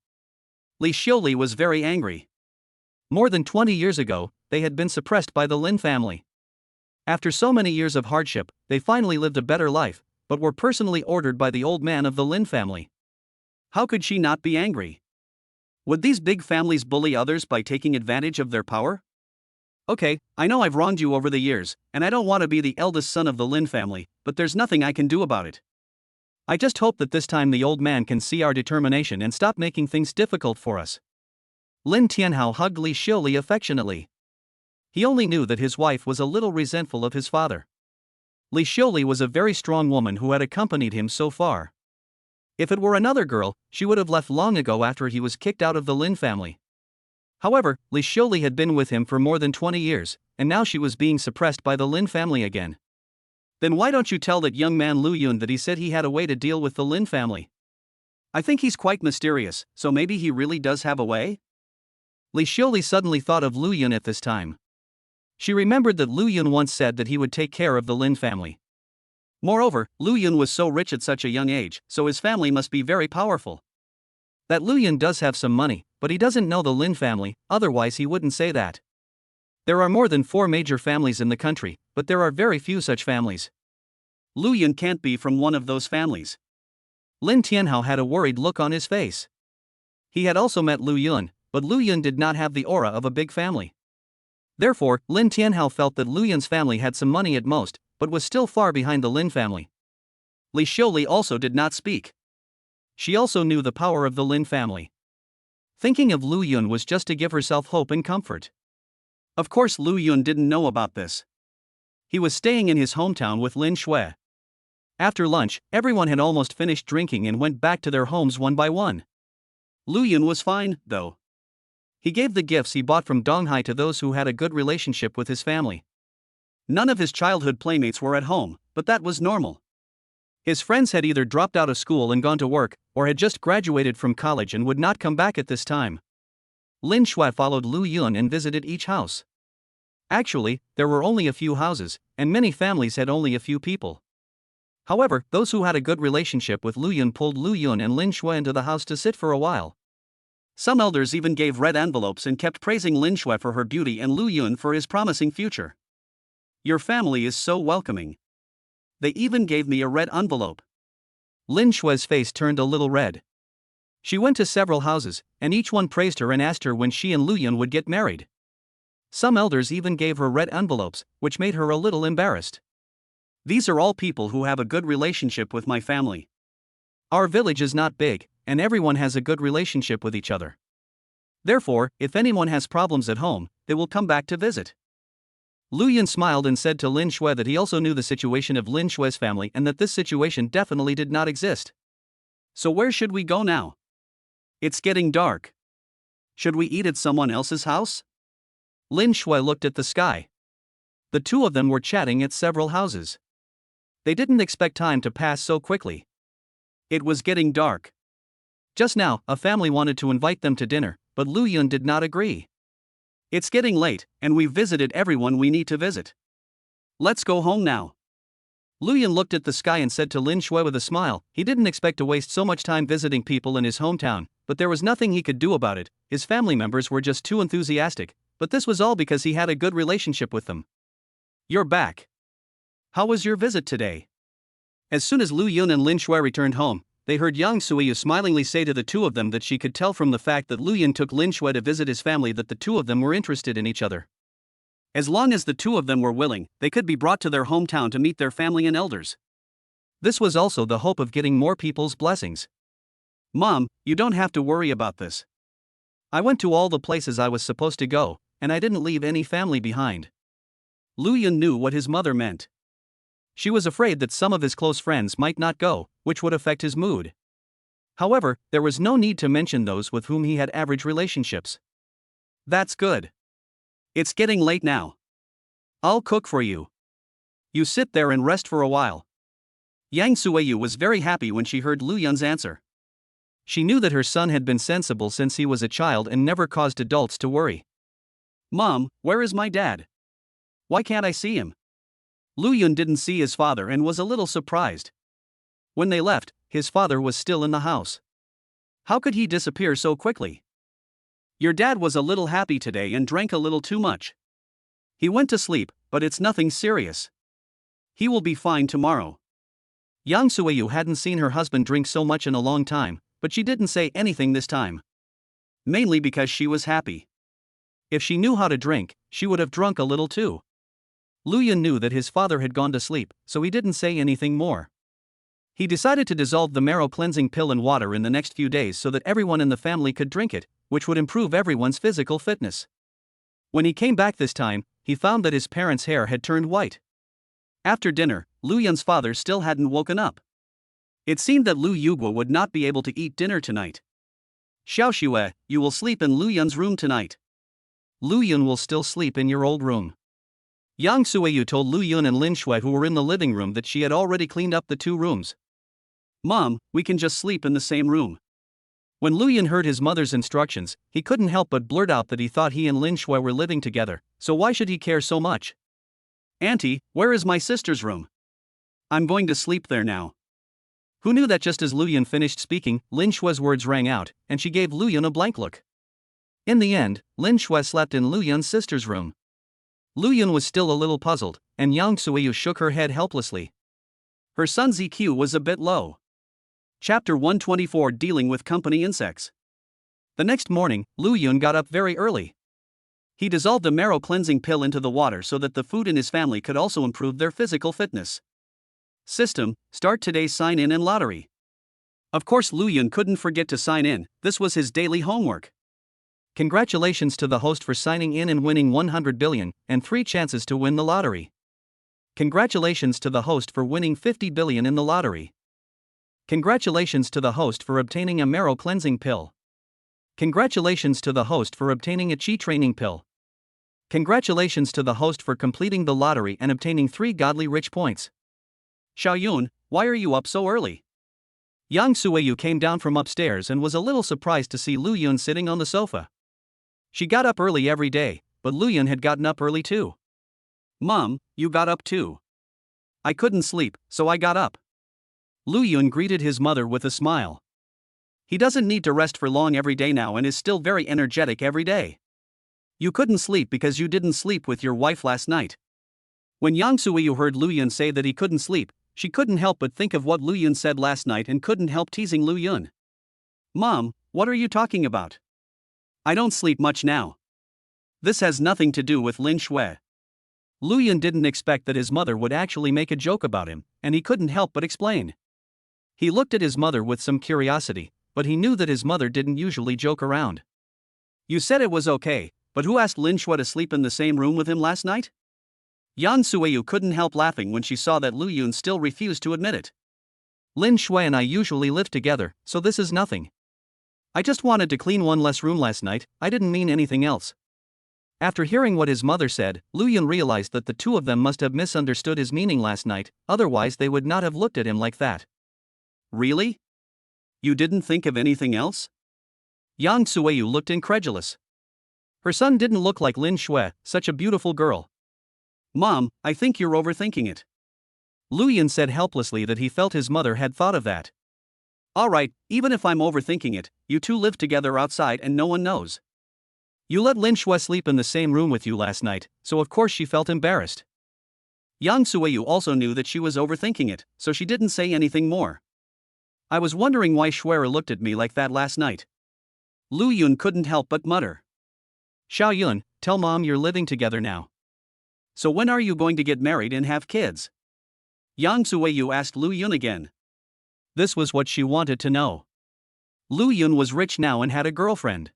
Li Xiuli was very angry.
More than 20 years ago, they had been suppressed by the Lin family. After so many years of hardship, they finally lived a better life, but were personally ordered by the old man of the Lin family.
How could she not be angry? Would these big families bully others by taking advantage of their power? Okay, I know I've wronged you over the years, and I don't want to be the eldest son of the Lin family, but there's nothing I can do about it.
I just hope that this time the old man can see our determination and stop making things difficult for us. Lin Tianhao hugged Li Xiuli affectionately. He only knew that his wife was a little resentful of his father. Li Xiuli was a very strong woman who had accompanied him so far. If it were another girl, she would have left long ago after he was kicked out of the Lin family. However, Li Xiuli had been with him for more than 20 years, and now she was being suppressed by the Lin family again.
Then why don't you tell that young man Lu Yun that he said he had a way to deal with the Lin family? I think he's quite mysterious, so maybe he really does have a way?
Li Xiuli suddenly thought of Lu Yun at this time. She remembered that Lu Yun once said that he would take care of the Lin family.
Moreover, Lu Yun was so rich at such a young age, so his family must be very powerful.
That Lu Yun does have some money, but he doesn't know the Lin family, otherwise he wouldn't say that. There are more than 4 major families in the country, but there are very few such families.
Lu Yun can't be from one of those families.
Lin Tianhao had a worried look on his face. He had also met Lu Yun, but Lu Yun did not have the aura of a big family. Therefore, Lin Tianhao felt that Lu Yun's family had some money at most, but was still far behind the Lin family.
Li Xiuli also did not speak.
She also knew the power of the Lin family. Thinking of Lu Yun was just to give herself hope and comfort.
Of course Lu Yun didn't know about this. He was staying in his hometown with Lin Shui.
After lunch, everyone had almost finished drinking and went back to their homes one by one.
Lu Yun was fine, though.
He gave the gifts he bought from Donghai to those who had a good relationship with his family.
None of his childhood playmates were at home, but that was normal.
His friends had either dropped out of school and gone to work, or had just graduated from college and would not come back at this time. Lin Shui followed Lu Yun and visited each house. Actually, there were only a few houses, and many families had only a few people. However, those who had a good relationship with Lu Yun pulled Lu Yun and Lin Shui into the house to sit for a while.
Some elders even gave red envelopes and kept praising Lin Shui for her beauty and Lu Yun for his promising future. Your family is so welcoming. They even gave me a red envelope.
Lin Shui's face turned a little red. She went to several houses, and each one praised her and asked her when she and Lu Yun would get married. Some elders even gave her red envelopes, which made her a little embarrassed.
These are all people who have a good relationship with my family.
Our village is not big, and everyone has a good relationship with each other. Therefore, if anyone has problems at home, they will come back to visit. Lu Yun smiled and said to Lin Shui that he also knew the situation of Lin Shui's family and that this situation definitely did not exist.
So where should we go now? It's getting dark. Should we eat at someone else's house?
Lin Shui looked at the sky. The two of them were chatting at several houses. They didn't expect time to pass so quickly.
It was getting dark.
Just now, a family wanted to invite them to dinner, but Lu Yun did not agree.
It's getting late, and we've visited everyone we need to visit. Let's go home now.
Lu Yun looked at the sky and said to Lin Shui with a smile. He didn't expect to waste so much time visiting people in his hometown, but there was nothing he could do about it. His family members were just too enthusiastic, but this was all because he had a good relationship with them.
You're back. How was your visit today? As soon as Lu Yun and Lin Shui returned home, they heard Yang Suiyu smilingly say to the two of them that she could tell from the fact that Lu Yun took Lin Shui to visit his family that the two of them were interested in each other. As long as the two of them were willing, they could be brought to their hometown to meet their family and elders.
This was also the hope of getting more people's blessings.
Mom, you don't have to worry about this.
I went to all the places I was supposed to go, and I didn't leave any family behind.
Lu Yun knew what his mother meant.
She was afraid that some of his close friends might not go, which would affect his mood. However, there was no need to mention those with whom he had average relationships.
That's good. It's getting late now. I'll cook for you. You sit there and rest for a while. Yang Suiyu was very happy when she heard Lu Yun's answer.
She knew that her son had been sensible since he was a child and never caused adults to worry.
Mom, where is my dad? Why can't I see him? Lu Yun didn't see his father and was a little surprised. When they left, his father was still in the house. How could he disappear so quickly? Your dad was a little happy today and drank a little too much. He went to sleep, but it's nothing serious. He will be fine tomorrow.
Yang Suiyu hadn't seen her husband drink so much in a long time, but she didn't say anything this time.
Mainly because she was happy.
If she knew how to drink, she would have drunk a little too. Luyan knew that his father had gone to sleep, so he didn't say anything more. He decided to dissolve the marrow cleansing pill in water in the next few days so that everyone in the family could drink it, which would improve everyone's physical fitness. When he came back this time, he found that his parents' hair had turned white.
After dinner, Lu Yun's father still hadn't woken up. It seemed that Lu Yugua would not be able to eat dinner tonight. Xiao Xue, you will sleep in Lu Yun's room tonight.
Lu Yun will still sleep in your old room. Yang Suiyu told Lu Yun and Lin Shui, who were in the living room, that she had already cleaned up the 2 rooms.
Mom, we can just sleep in the same room.
When Lu Yun heard his mother's instructions, he couldn't help but blurt out that he thought he and Lin Shui were living together, so why should he care so much?
Auntie, where is my sister's room? I'm going to sleep there now.
Who knew that just as Lu Yun finished speaking, Lin Shui's words rang out, and she gave Lu Yun a blank look. In the end, Lin Shui slept in Lu Yun's sister's room. Lu Yun was still a little puzzled, and Yang Suiyu shook her head helplessly.
Her son's EQ was a bit low. Chapter 124, Dealing with Company Insects.
The next morning, Lu Yun got up very early.
He dissolved a marrow cleansing pill into the water so that the food in his family could also improve their physical fitness. System, start today's sign-in and lottery. Of course, Lu Yun couldn't forget to sign in, this was his daily homework.
Congratulations to the host for signing in and winning 100 billion, and 3 chances to win the lottery. Congratulations to the host for winning 50 billion in the lottery. Congratulations to the host for obtaining a marrow cleansing pill. Congratulations to the host for obtaining a chi training pill. Congratulations to the host for completing the lottery and obtaining 3 godly rich points.
Xiao Yun, why are you up so early?
Yang Suiyu came down from upstairs and was a little surprised to see Lu Yun sitting on the sofa. She got up early every day, but Lu Yun had gotten up early too.
Mom, you got up too. I couldn't sleep, so I got up.
Lu Yun greeted his mother with a smile.
He doesn't need to rest for long every day now and is still very energetic every day. You couldn't sleep because you didn't sleep with your wife last night. When Yang Suiyu heard Lu Yun say that he couldn't sleep, she couldn't help but think of what Lu Yun said last night and couldn't help teasing Lu Yun. Mom, what are you talking about? I don't sleep much now. This has nothing to do with Lin Shui.
Lu Yun didn't expect that his mother would actually make a joke about him, and he couldn't help but explain. He looked at his mother with some curiosity, but he knew that his mother didn't usually joke around.
You said it was okay, but who asked Lin Shui to sleep in the same room with him last night? Yang Suiyu couldn't help laughing when she saw that Lu Yun still refused to admit it.
Lin Shui and I usually live together, so this is nothing. I just wanted to clean one less room last night, I didn't mean anything else. After hearing what his mother said, Lu Yun realized that the 2 of them must have misunderstood his meaning last night, otherwise they would not have looked at him like that.
Really? You didn't think of anything else?
Yang Suiyu looked incredulous. Her son didn't look like Lin Shui, such a beautiful girl.
Mom, I think you're overthinking it.
Lu Yun said helplessly that he felt his mother had thought of that.
Alright, even if I'm overthinking it, you 2 live together outside and no one knows.
You let Lin Shui sleep in the same room with you last night, so of course she felt embarrassed.
Yang Suiyu also knew that she was overthinking it, so she didn't say anything more. I was wondering why Schwerer looked at me like that last night. Lu Yun couldn't help but mutter.
Xiao Yun, tell Mom you're living together now.
So when are you going to get married and have kids? Yang Suiyu asked Lu Yun again.
This was what she wanted to know.
Lu Yun was rich now and had a girlfriend.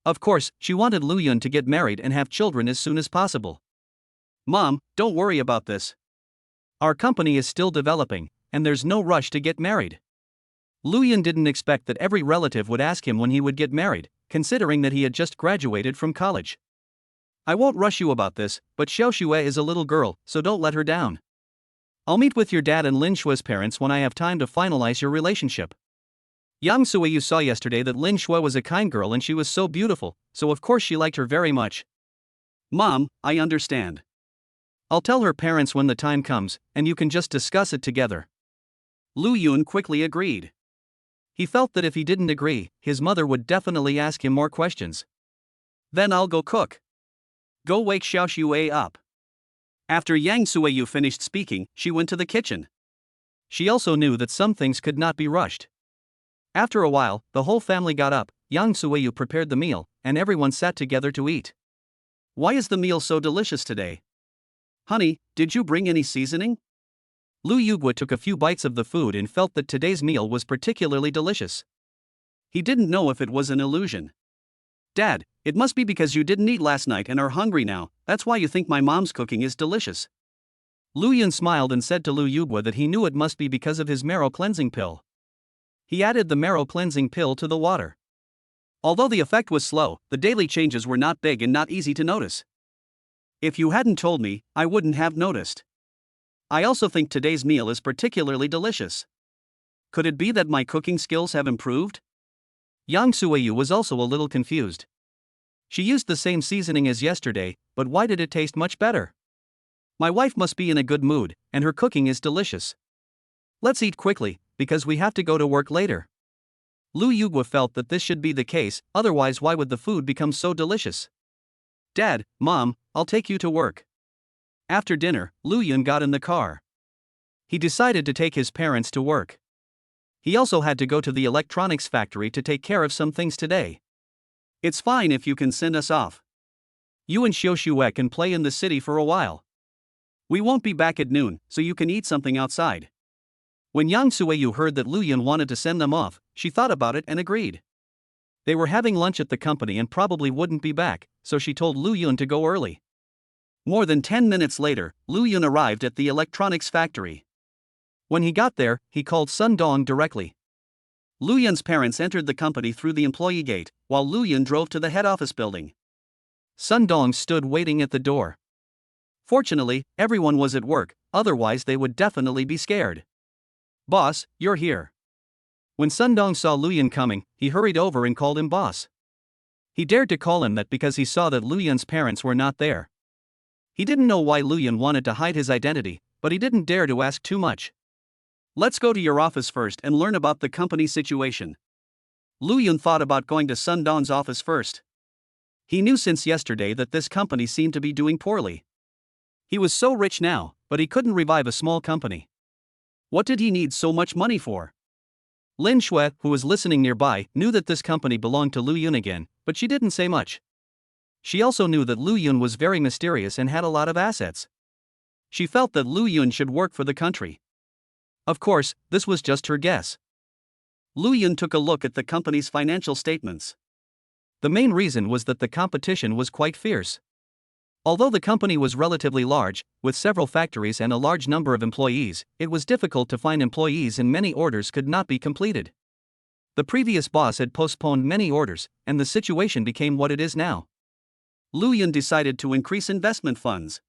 Of course, she wanted Lu Yun to get married and have children as soon as possible.
Mom, don't worry about this.
Our company is still developing, and there's no rush to get married. Lu Yun didn't expect that every relative would ask him when he would get married, considering that he had just graduated from college. I won't rush you about this, but Xiao Xue is a little girl, so don't let her down. I'll meet with your dad and Lin Shui's parents when I have time to finalize your relationship. Yang Suiyu saw yesterday that Lin Shui was a kind girl and she was so beautiful, so of course she liked her very much.
Mom, I understand.
I'll tell her parents when the time comes, and you can just discuss it together.
Lu Yun quickly agreed.
He felt that if he didn't agree, his mother would definitely ask him more questions.
Then I'll go cook. Go wake Xiao Xue up. After Yang Suiyu finished speaking, she went to the kitchen.
She also knew that some things could not be rushed. After a while, the whole family got up, Yang Suiyu prepared the meal, and everyone sat together to eat.
Why is the meal so delicious today? Honey, did you bring any seasoning?
Lu Yugua took a few bites of the food and felt that today's meal was particularly delicious.
He didn't know if it was an illusion. Dad, it must be because you didn't eat last night and are hungry now, that's why you think my mom's cooking is delicious.
Lu Yun smiled and said to Lu Yugua that he knew it must be because of his marrow cleansing pill. He added the marrow cleansing pill to the water.
Although the effect was slow, the daily changes were not big and not easy to notice. If you hadn't told me, I wouldn't have noticed. I also think today's meal is particularly delicious. Could it be that my cooking skills have improved?
Yang Suiyu was also a little confused. She used the same seasoning as yesterday, but why did it taste much better?
My wife must be in a good mood, and her cooking is delicious.
Let's eat quickly, because we have to go to work later. Lu Yugua felt that this should be the case, otherwise why would the food become so delicious?
Dad, Mom, I'll take you to work. After dinner, Lu Yun got in the car.
He decided to take his parents to work. He also had to go to the electronics factory to take care of some things today.
It's fine if you can send us off.
You and Xiu can play in the city for a while.
We won't be back at noon, so you can eat something outside.
When Yang Suiyu heard that Lu Yun wanted to send them off, she thought about it and agreed. They were having lunch at the company and probably wouldn't be back, so she told Lu Yun to go early.
More than 10 minutes later, Lu Yun arrived at the electronics factory.
When he got there, he called Sun Dong directly.
Lu Yun's parents entered the company through the employee gate, while Lu Yun drove to the head office building.
Sun Dong stood waiting at the door.
Fortunately, everyone was at work, otherwise they would definitely be scared.
Boss, you're here. When Sun Dong saw Lu Yun coming, he hurried over and called him boss. He dared to call him that because he saw that Lu Yun's parents were not there. He didn't know why Lu Yun wanted to hide his identity, but he didn't dare to ask too much.
Let's go to your office first and learn about the company situation. Lu Yun thought about going to Sun Dong's office first. He knew since yesterday that this company seemed to be doing poorly. He was so rich now, but he couldn't revive a small company. What did he need so much money for?
Lin Shui, who was listening nearby, knew that this company belonged to Lu Yun again, but she didn't say much. She also knew that Lu Yun was very mysterious and had a lot of assets. She felt that Lu Yun should work for the country. Of course, this was just her guess.
Lu Yun took a look at the company's financial statements.
The main reason was that the competition was quite fierce. Although the company was relatively large, with several factories and a large number of employees, it was difficult to find employees and many orders could not be completed. The previous boss had postponed many orders, and the situation became what it is now.
Lu Yun decided to increase investment funds.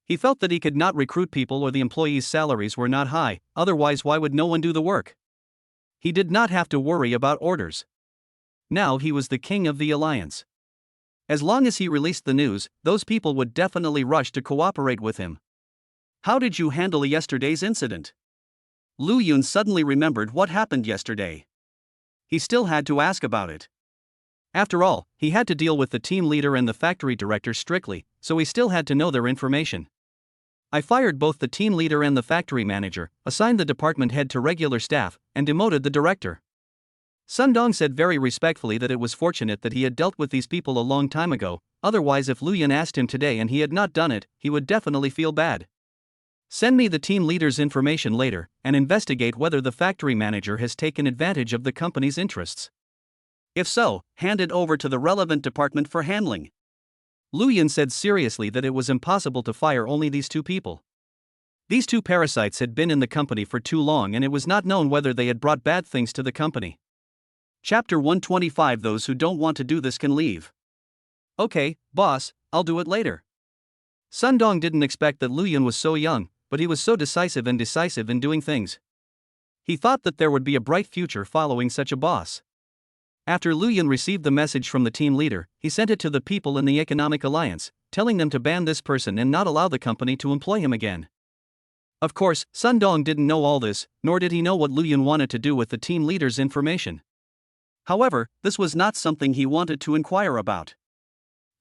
He felt that he could not recruit people or the employees' salaries were not high, otherwise why would no one do the work? He did not have to worry about orders. Now he was the king of the alliance. As long as he released the news, those people would definitely rush to cooperate with him. How did you handle yesterday's incident? Lu Yun suddenly remembered what happened yesterday. He still had to ask about it.
After all, he had to deal with the team leader and the factory director strictly, so he still had to know their information. I fired both the team leader and the factory manager, assigned the department head to regular staff, and demoted the director. Sun Dong said very respectfully that it was fortunate that he had dealt with these people a long time ago, otherwise if Lu Yun asked him today and he had not done it, he would definitely feel bad. Send me the team leader's information later, and investigate whether the factory manager has taken advantage of the company's interests.
If so, hand it over to the relevant department for handling.
Lu Yun said seriously that it was impossible to fire only these two people. These two parasites had been in the company for too long and it was not known whether they had brought bad things to the company.
Chapter 125. Those who don't want to do this can leave.
Okay, boss, I'll do it later. Sun Dong didn't expect that Lu Yun was so young, but he was so decisive in doing things. He thought that there would be a bright future following such a boss. After Lu Yun received the message from the team leader, he sent it to the people in the Economic Alliance, telling them to ban this person and not allow the company to employ him again. Of course, Sun Dong didn't know all this, nor did he know what Lu Yun wanted to do with the team leader's information.
However, this was not something he wanted to inquire about.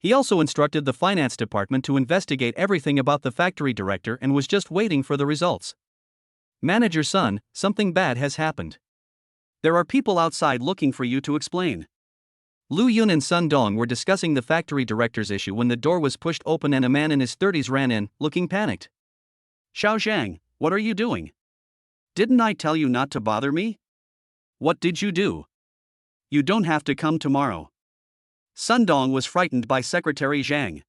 He also instructed the finance department to investigate everything about the factory director and was just waiting for the results. Manager Sun, something bad has happened.
There are people outside looking for you to explain.
Lu Yun and Sun Dong were discussing the factory director's issue when the door was pushed open and a man in his 30s ran in, looking panicked.
Xiao Zhang, what are you doing? Didn't I tell you not to bother me? What did you do? You don't have to come tomorrow. Sun Dong was frightened by Secretary Zhang.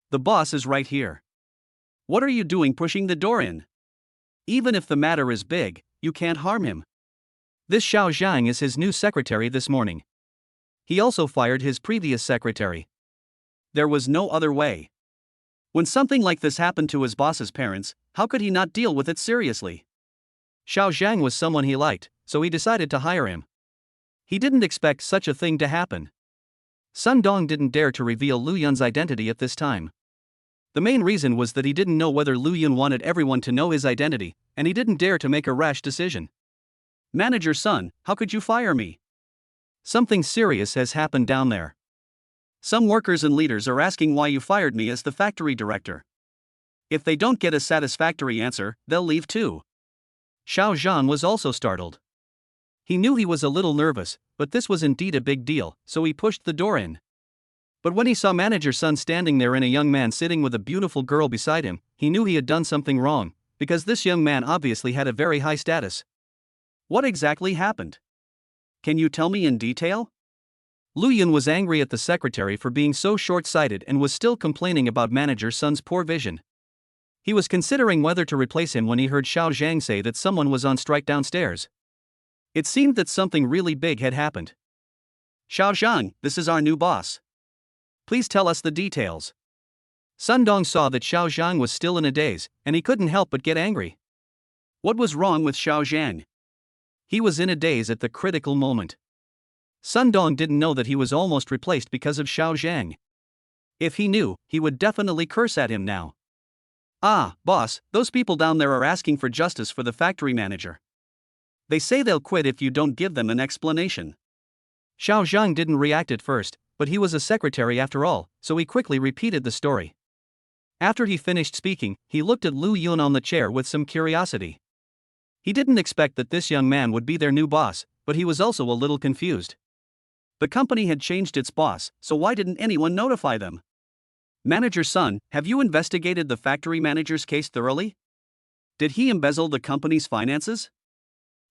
The boss is right here. What are you doing pushing the door in? Even if the matter is big, you can't harm him.
This Xiao Zhang is his new secretary this morning. He also fired his previous secretary.
There was no other way. When something like this happened to his boss's parents, how could he not deal with it seriously?
Xiao Zhang was someone he liked, so he decided to hire him. He didn't expect such a thing to happen. Sun Dong didn't dare to reveal Lu Yun's identity at this time. The main reason was that he didn't know whether Lu Yun wanted everyone to know his identity, and he didn't dare to make a rash decision.
Manager Sun, how could you fire me?
Something serious has happened down there.
Some workers and leaders are asking why you fired me as the factory director. If they don't get a satisfactory answer, they'll leave too.
Xiao Zhan was also startled. He knew he was a little nervous, but this was indeed a big deal, so he pushed the door in. But when he saw Manager Sun standing there and a young man sitting with a beautiful girl beside him, he knew he had done something wrong, because this young man obviously had a very high status.
What exactly happened? Can you tell me in detail?
Lu Yun was angry at the secretary for being so short-sighted and was still complaining about Manager Sun's poor vision. He was considering whether to replace him when he heard Xiao Zhang say that someone was on strike downstairs. It seemed that something really big had happened.
Xiao Zhang, this is our new boss. Please tell us the details.
Sun Dong saw that Xiao Zhang was still in a daze, and he couldn't help but get angry.
What was wrong with Xiao Zhang?
He was in a daze at the critical moment. Sun Dong didn't know that he was almost replaced because of Xiao Zhang. If he knew, he would definitely curse at him now.
Ah, boss, those people down there are asking for justice for the factory manager. They say they'll quit if you don't give them an explanation.
Xiao Zhang didn't react at first, but he was a secretary after all, so he quickly repeated the story. After he finished speaking, he looked at Lu Yun on the chair with some curiosity. He didn't expect that this young man would be their new boss, but he was also a little confused.
The company had changed its boss, so why didn't anyone notify them? Manager Sun, have you investigated the factory manager's case thoroughly? Did he embezzle the company's finances?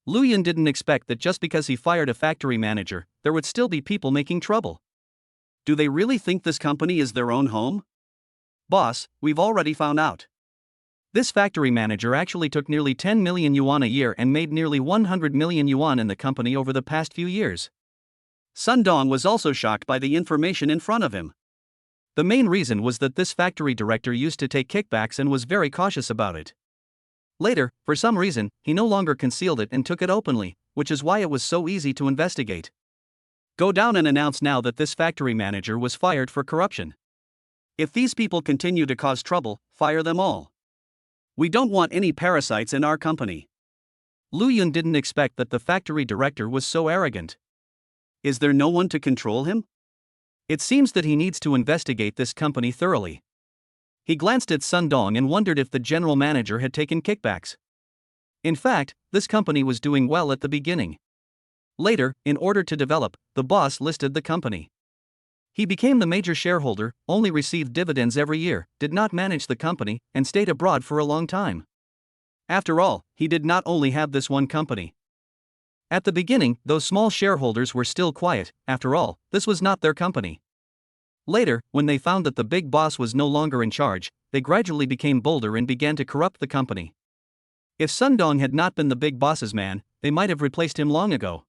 Lu Yun didn't expect that just because he fired a factory manager, there would still be people making trouble.
Do they really think this company is their own home? Boss, we've already found out.
This factory manager actually took nearly 10 million yuan a year and made nearly 100 million yuan in the company over the past few years.
Sun Dong was also shocked by the information in front of him.
The main reason was that this factory director used to take kickbacks and was very cautious about it. Later, for some reason, he no longer concealed it and took it openly, which is why it was so easy to investigate.
Go down and announce now that this factory manager was fired for corruption. If these people continue to cause trouble, fire them all. We don't want any parasites in our company.
Lu Yun didn't expect that the factory director was so arrogant.
Is there no one to control him?
It seems that he needs to investigate this company thoroughly. He glanced at Sun Dong and wondered if the general manager had taken kickbacks. In fact, this company was doing well at the beginning. Later, in order to develop, the boss listed the company. He became the major shareholder, only received dividends every year, did not manage the company, and stayed abroad for a long time. After all, he did not only have this one company. At the beginning, those small shareholders were still quiet. After all, this was not their company. Later, when they found that the big boss was no longer in charge, they gradually became bolder and began to corrupt the company. If Sun Dong had not been the big boss's man, they might have replaced him long ago.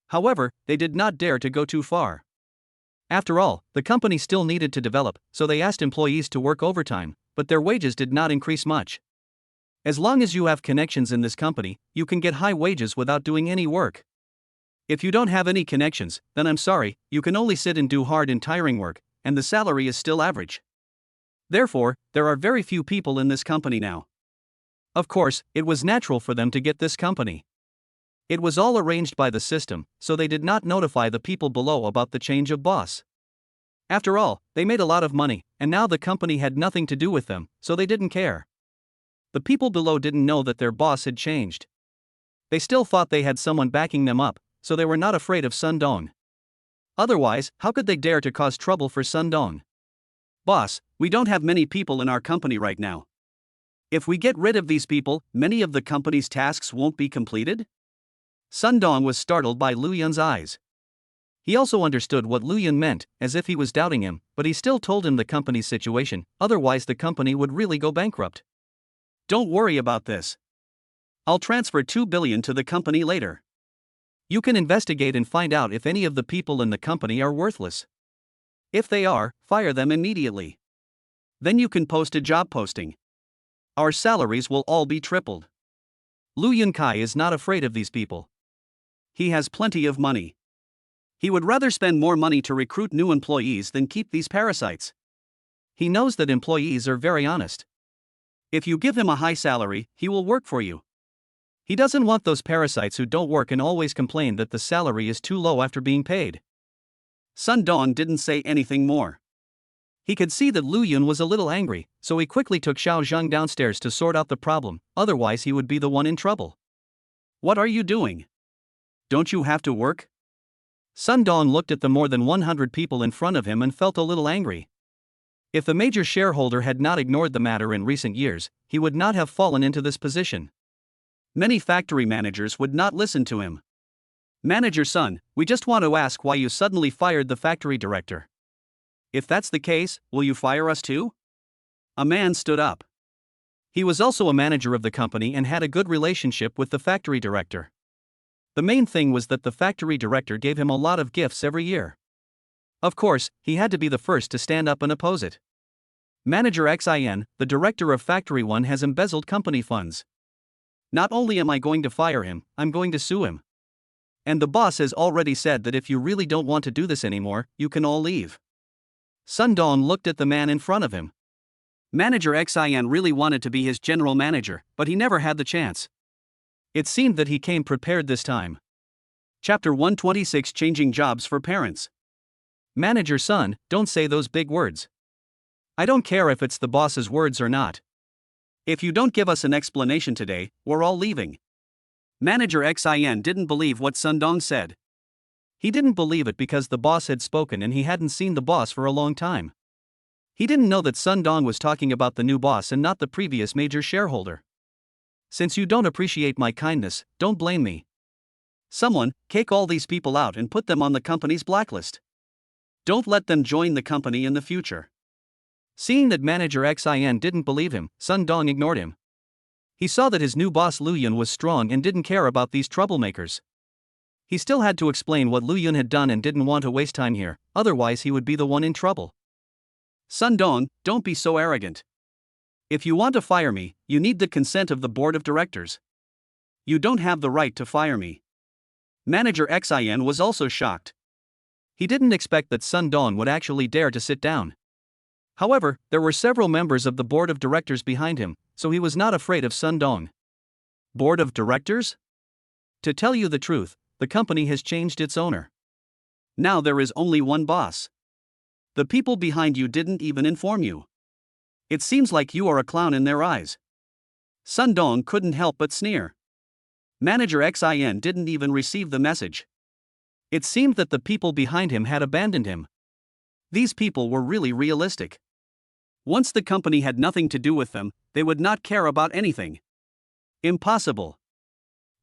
However, they did not dare to go too far. After all, the company still needed to develop, so they asked employees to work overtime, but their wages did not increase much. As long as you have connections in this company, you can get high wages without doing any work. If you don't have any connections, then I'm sorry, you can only sit and do hard and tiring work, and the salary is still average. Therefore, there are very few people in this company now. Of course, it was natural for them to get this company. It was all arranged by the system, so they did not notify the people below about the change of boss. After all, they made a lot of money, and now the company had nothing to do with them, so they didn't care. The people below didn't know that their boss had changed. They still thought they had someone backing them up, so they were not afraid of Sun Dong. Otherwise, how could they dare to cause trouble for Sun Dong?
Boss, we don't have many people in our company right now. If we get rid of these people, many of the company's tasks won't be completed?
Sun Dong was startled by Lu Yun's eyes. He also understood what Lu Yun meant, as if he was doubting him, but he still told him the company's situation, otherwise the company would really go bankrupt.
Don't worry about this. I'll transfer 2 billion to the company later.
You can investigate and find out if any of the people in the company are worthless.
If they are, fire them immediately. Then you can post a job posting. Our salaries will all be tripled.
Lu Yunkai is not afraid of these people.
He has plenty of money. He would rather spend more money to recruit new employees than keep these parasites.
He knows that employees are very honest.
If you give him a high salary, he will work for you.
He doesn't want those parasites who don't work and always complain that the salary is too low after being paid.
Sun Dong didn't say anything more.
He could see that Lu Yun was a little angry, so he quickly took Xiao Zhang downstairs to sort out the problem, otherwise he would be the one in trouble.
What are you doing? Don't you have to work?
Sun Dong looked at the more than 100 people in front of him and felt a little angry. If the major shareholder had not ignored the matter in recent years, he would not have fallen into this position.
Many factory managers would not listen to him. Manager Sun, we just want to ask why you suddenly fired the factory director. If that's the case, will you fire us too? A man stood up.
He was also a manager of the company and had a good relationship with the factory director. The main thing was that the factory director gave him a lot of gifts every year. Of course, he had to be the first to stand up and oppose it. Manager Xin, the director of Factory 1, has embezzled company funds. Not only am I going to fire him, I'm going to sue him. And the boss has already said that if you really don't want to do this anymore, you can all leave. Sun Dong looked at the man in front of him.
Manager Xin really wanted to be his general manager, but he never had the chance.
It seemed that he came prepared this time.
Chapter 126, Changing Jobs for Parents.
Manager Sun, don't say those big words. I don't care if it's the boss's words or not.
If you don't give us an explanation today, we're all leaving. Manager Xin didn't believe what Sun Dong said.
He didn't believe it because the boss had spoken and he hadn't seen the boss for a long time. He didn't know that Sun Dong was talking about the new boss and not the previous major shareholder. Since you don't appreciate my kindness, don't blame me.
Someone, kick all these people out and put them on the company's blacklist. Don't let them join the company in the future.
Seeing that Manager Xin didn't believe him, Sun Dong ignored him. He saw that his new boss Lu Yun was strong and didn't care about these troublemakers. He still had to explain what Lu Yun had done and didn't want to waste time here, otherwise he would be the one in trouble.
Sun Dong, don't be so arrogant. If you want to fire me, you need the consent of the board of directors. You don't have the right to fire me. Manager Xin was also shocked.
He didn't expect that Sun Dong would actually dare to sit down. However, there were several members of the board of directors behind him, so he was not afraid of Sun Dong.
Board of directors?
To tell you the truth, the company has changed its owner.
Now there is only one boss. The people behind you didn't even inform you. It seems like you are a clown in their eyes. Sun Dong couldn't help but sneer. Manager Xin didn't even receive the message.
It seemed that the people behind him had abandoned him.
These people were really realistic. Once the company had nothing to do with them, they would not care about anything. Impossible.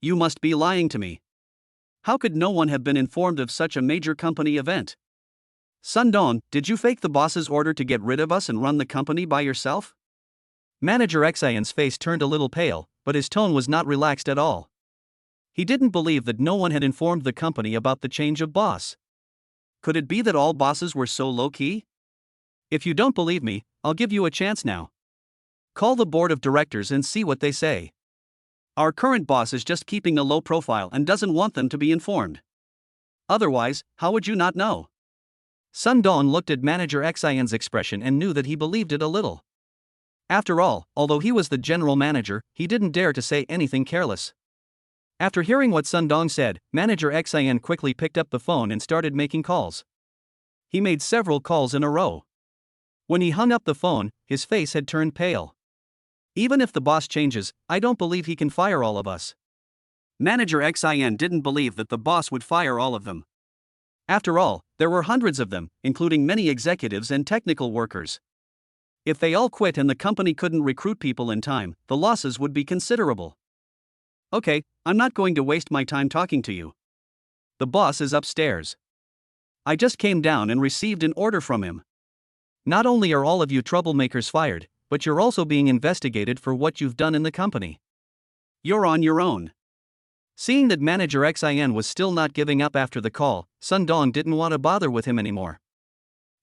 You must be lying to me. How could no one have been informed of such a major company event? Sun Dong, did you fake the boss's order to get rid of us and run the company by yourself?
Manager Xion's face turned a little pale, but his tone was not relaxed at all. He didn't believe that no one had informed the company about the change of boss.
Could it be that all bosses were so low-key?
If you don't believe me, I'll give you a chance now. Call the board of directors and see what they say.
Our current boss is just keeping a low profile and doesn't want them to be informed. Otherwise, how would you not know?
Sun Dong looked at Manager Xion's expression and knew that he believed it a little. After all, although he was the general manager, he didn't dare to say anything careless. After hearing what Sun Dong said, Manager Xion quickly picked up the phone and started making calls. He made several calls in a row. When he hung up the phone, his face had turned pale. Even if the boss changes, I don't believe he can fire all of us.
Manager Xin didn't believe that the boss would fire all of them.
After all, there were hundreds of them, including many executives and technical workers.
If they all quit and the company couldn't recruit people in time, the losses would be considerable.
Okay, I'm not going to waste my time talking to you. The boss is upstairs. I just came down and received an order from him. Not only are all of you troublemakers fired, but you're also being investigated for what you've done in the company.
You're on your own.
Seeing that Manager Xin was still not giving up after the call, Sun Dong didn't want to bother with him anymore.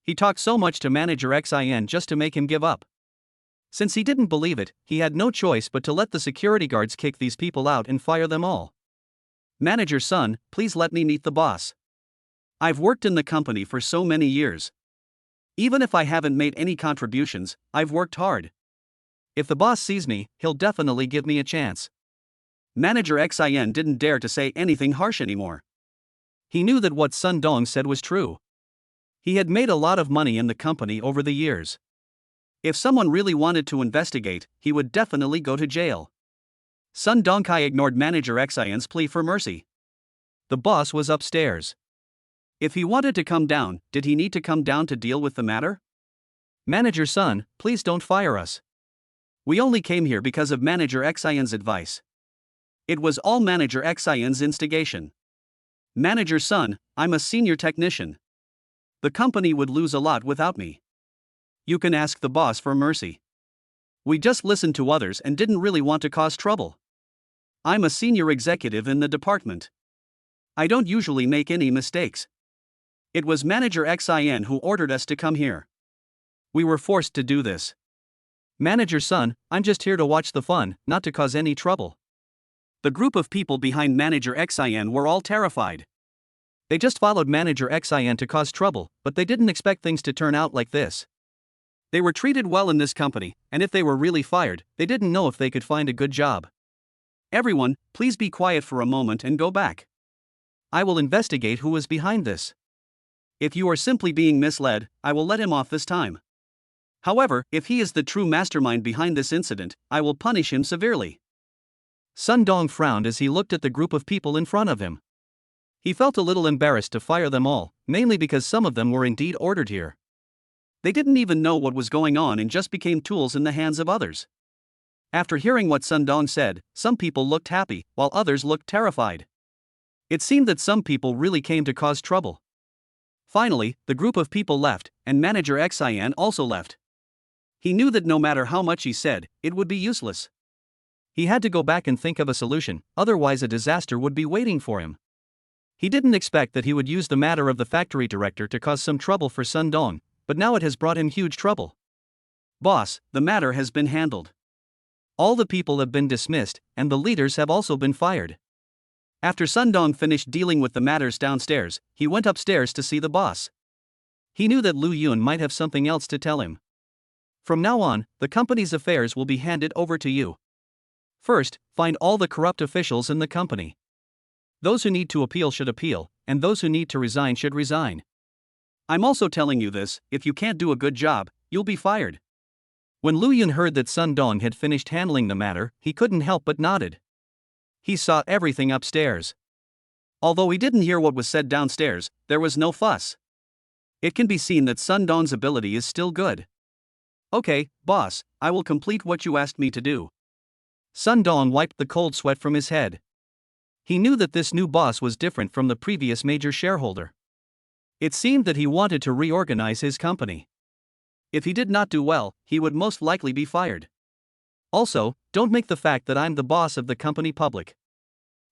He talked so much to Manager Xin just to make him give up. Since he didn't believe it, he had no choice but to let the security guards kick these people out and fire them all.
Manager Sun, please let me meet the boss. I've worked in the company for so many years. Even if I haven't made any contributions, I've worked hard.
If the boss sees me, he'll definitely give me a chance.
Manager Xin didn't dare to say anything harsh anymore.
He knew that what Sun Dong said was true. He had made a lot of money in the company over the years.
If someone really wanted to investigate, he would definitely go to jail. Sun Dongkai ignored Manager Xin's plea for mercy.
The boss was upstairs.
If he wanted to come down, did he need to come down to deal with the matter?
Manager Sun, please don't fire us.
We only came here because of Manager Xin's advice. It was all Manager Xin's instigation. Manager Sun, I'm a senior technician. The company would lose a lot without me. You can ask the boss for mercy. We just listened to others and didn't really want to cause trouble. I'm a senior executive in the department. I don't usually make any mistakes. It was Manager Xin who ordered us to come here. We were forced to do this.
Manager Sun, I'm just here to watch the fun, not to cause any trouble.
The group of people behind Manager Xin were all terrified.
They just followed Manager Xin to cause trouble, but they didn't expect things to turn out like this.
They were treated well in this company, and if they were really fired, they didn't know if they could find a good job. Everyone, please be quiet for a moment and go back.
I will investigate who is behind this.
If you are simply being misled, I will let him off this time. However, if he is the true mastermind behind this incident, I will punish him severely.
Sun Dong frowned as he looked at the group of people in front of him. He felt a little embarrassed to fire them all, mainly because some of them were indeed ordered here.
They didn't even know what was going on and just became tools in the hands of others. After hearing what Sun Dong said, some people looked happy, while others looked terrified. It seemed that some people really came to cause trouble. Finally, the group of people left, and Manager Xin also left. He knew that no matter how much he said, it would be useless.
He had to go back and think of a solution, otherwise a disaster would be waiting for him. He didn't expect that he would use the matter of the factory director to cause some trouble for Sun Dong, but now it has brought him huge trouble.
Boss, the matter has been handled.
All the people have been dismissed, and the leaders have also been fired.
After Sun Dong finished dealing with the matters downstairs, he went upstairs to see the boss.
He knew that Lu Yun might have something else to tell him. From now on, the company's affairs will be handed over to you. First, find all the corrupt officials in the company. Those who need to appeal should appeal, and those who need to resign should resign.
I'm also telling you this, if you can't do a good job, you'll be fired.
When Lu Yun heard that Sun Dong had finished handling the matter, he couldn't help but nodded. He saw everything upstairs.
Although he didn't hear what was said downstairs, there was no fuss. It can be seen that Sun Dong's ability is still good. Okay, boss, I will complete what you asked me to do.
Sun Dong wiped the cold sweat from his head. He knew that this new boss was different from the previous major shareholder. It seemed that he wanted to reorganize his company. If he did not do well, he would most likely be fired. Also, don't make the fact that I'm the boss of the company public.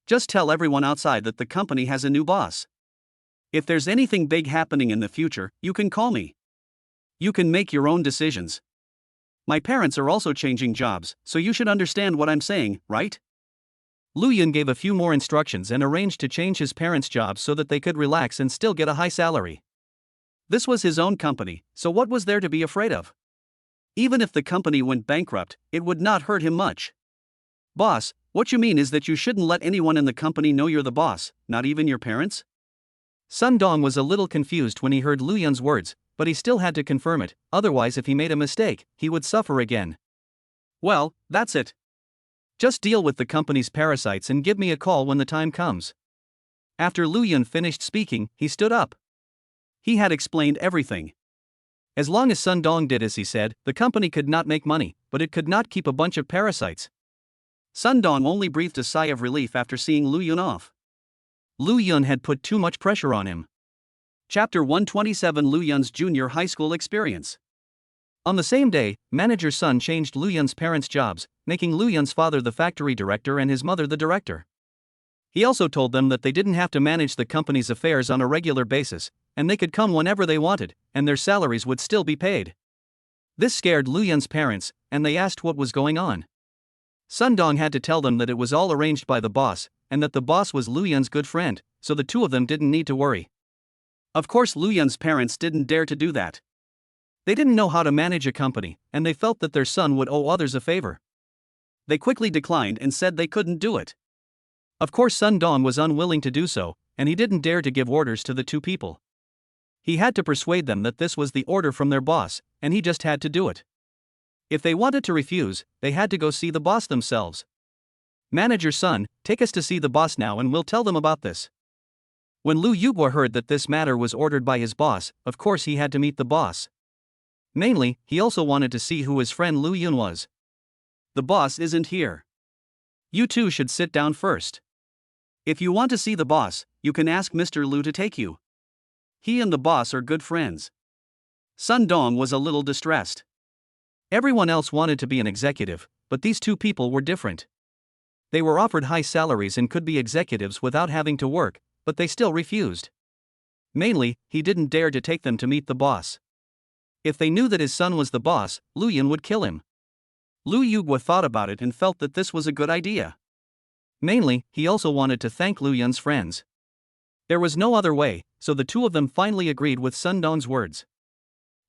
Just tell everyone outside that the company has a new boss. If there's anything big happening in the future, you can call me. You can make your own decisions. My parents are also changing jobs, so you should understand what I'm saying, right? Lu Yun gave a few more instructions and arranged to change his parents' jobs so that they could relax and still get a high salary.
This was his own company, so what was there to be afraid of? Even if the company went bankrupt, it would not hurt him much. Boss, what you mean is that you shouldn't let anyone in the company know you're the boss, not even your parents?
Sun Dong was a little confused when he heard Lu Yun's words, but he still had to confirm it, otherwise if he made a mistake, he would suffer again.
Well, that's it.
Just deal with the company's parasites and give me a call when the time comes. After Lu Yun finished speaking, he stood up.
He had explained everything.
As long as Sun Dong did as he said, the company could not make money, but it could not keep a bunch of parasites.
Sun Dong only breathed a sigh of relief after seeing Lu Yun off.
Lu Yun had put too much pressure on him.
Chapter 127 Lu Yun's Junior High School Experience.
On the same day, Manager Sun changed Lu Yun's parents' jobs, making Lu Yun's father the factory director and his mother the director. He also told them that they didn't have to manage the company's affairs on a regular basis, and they could come whenever they wanted, and their salaries would still be paid. This scared Lu Yun's parents, and they asked what was going on. Sun Dong had to tell them that it was all arranged by the boss, and that the boss was Lu Yun's good friend, so the two of them didn't need to worry.
Of course, Lu Yun's parents didn't dare to do that.
They didn't know how to manage a company, and they felt that their son would owe others a favor.
They quickly declined and said they couldn't do it.
Of course, Sun Dong was unwilling to do so, and he didn't dare to give orders to the two people. He had to persuade them that this was the order from their boss, and he just had to do it. If they wanted to refuse, they had to go see the boss themselves. Manager Sun, take us to see the boss now and we'll tell them about this. When Lu Yugua heard that this matter was ordered by his boss, of course he had to meet the boss. Mainly, he also wanted to see who his friend Lu Yun was.
The boss isn't here. You two should sit down first. If you want to see the boss, you can ask Mr. Lu to take you. He and the boss are good friends. Sun Dong was a little distressed.
Everyone else wanted to be an executive, but these two people were different. They were offered high salaries and could be executives without having to work, but they still refused. Mainly, he didn't dare to take them to meet the boss. If they knew that his son was the boss, Lu Yun would kill him.
Lu Yugua thought about it and felt that this was a good idea.
Mainly, he also wanted to thank Lu Yun's friends. There was no other way, so the two of them finally agreed with Sun Dong's words.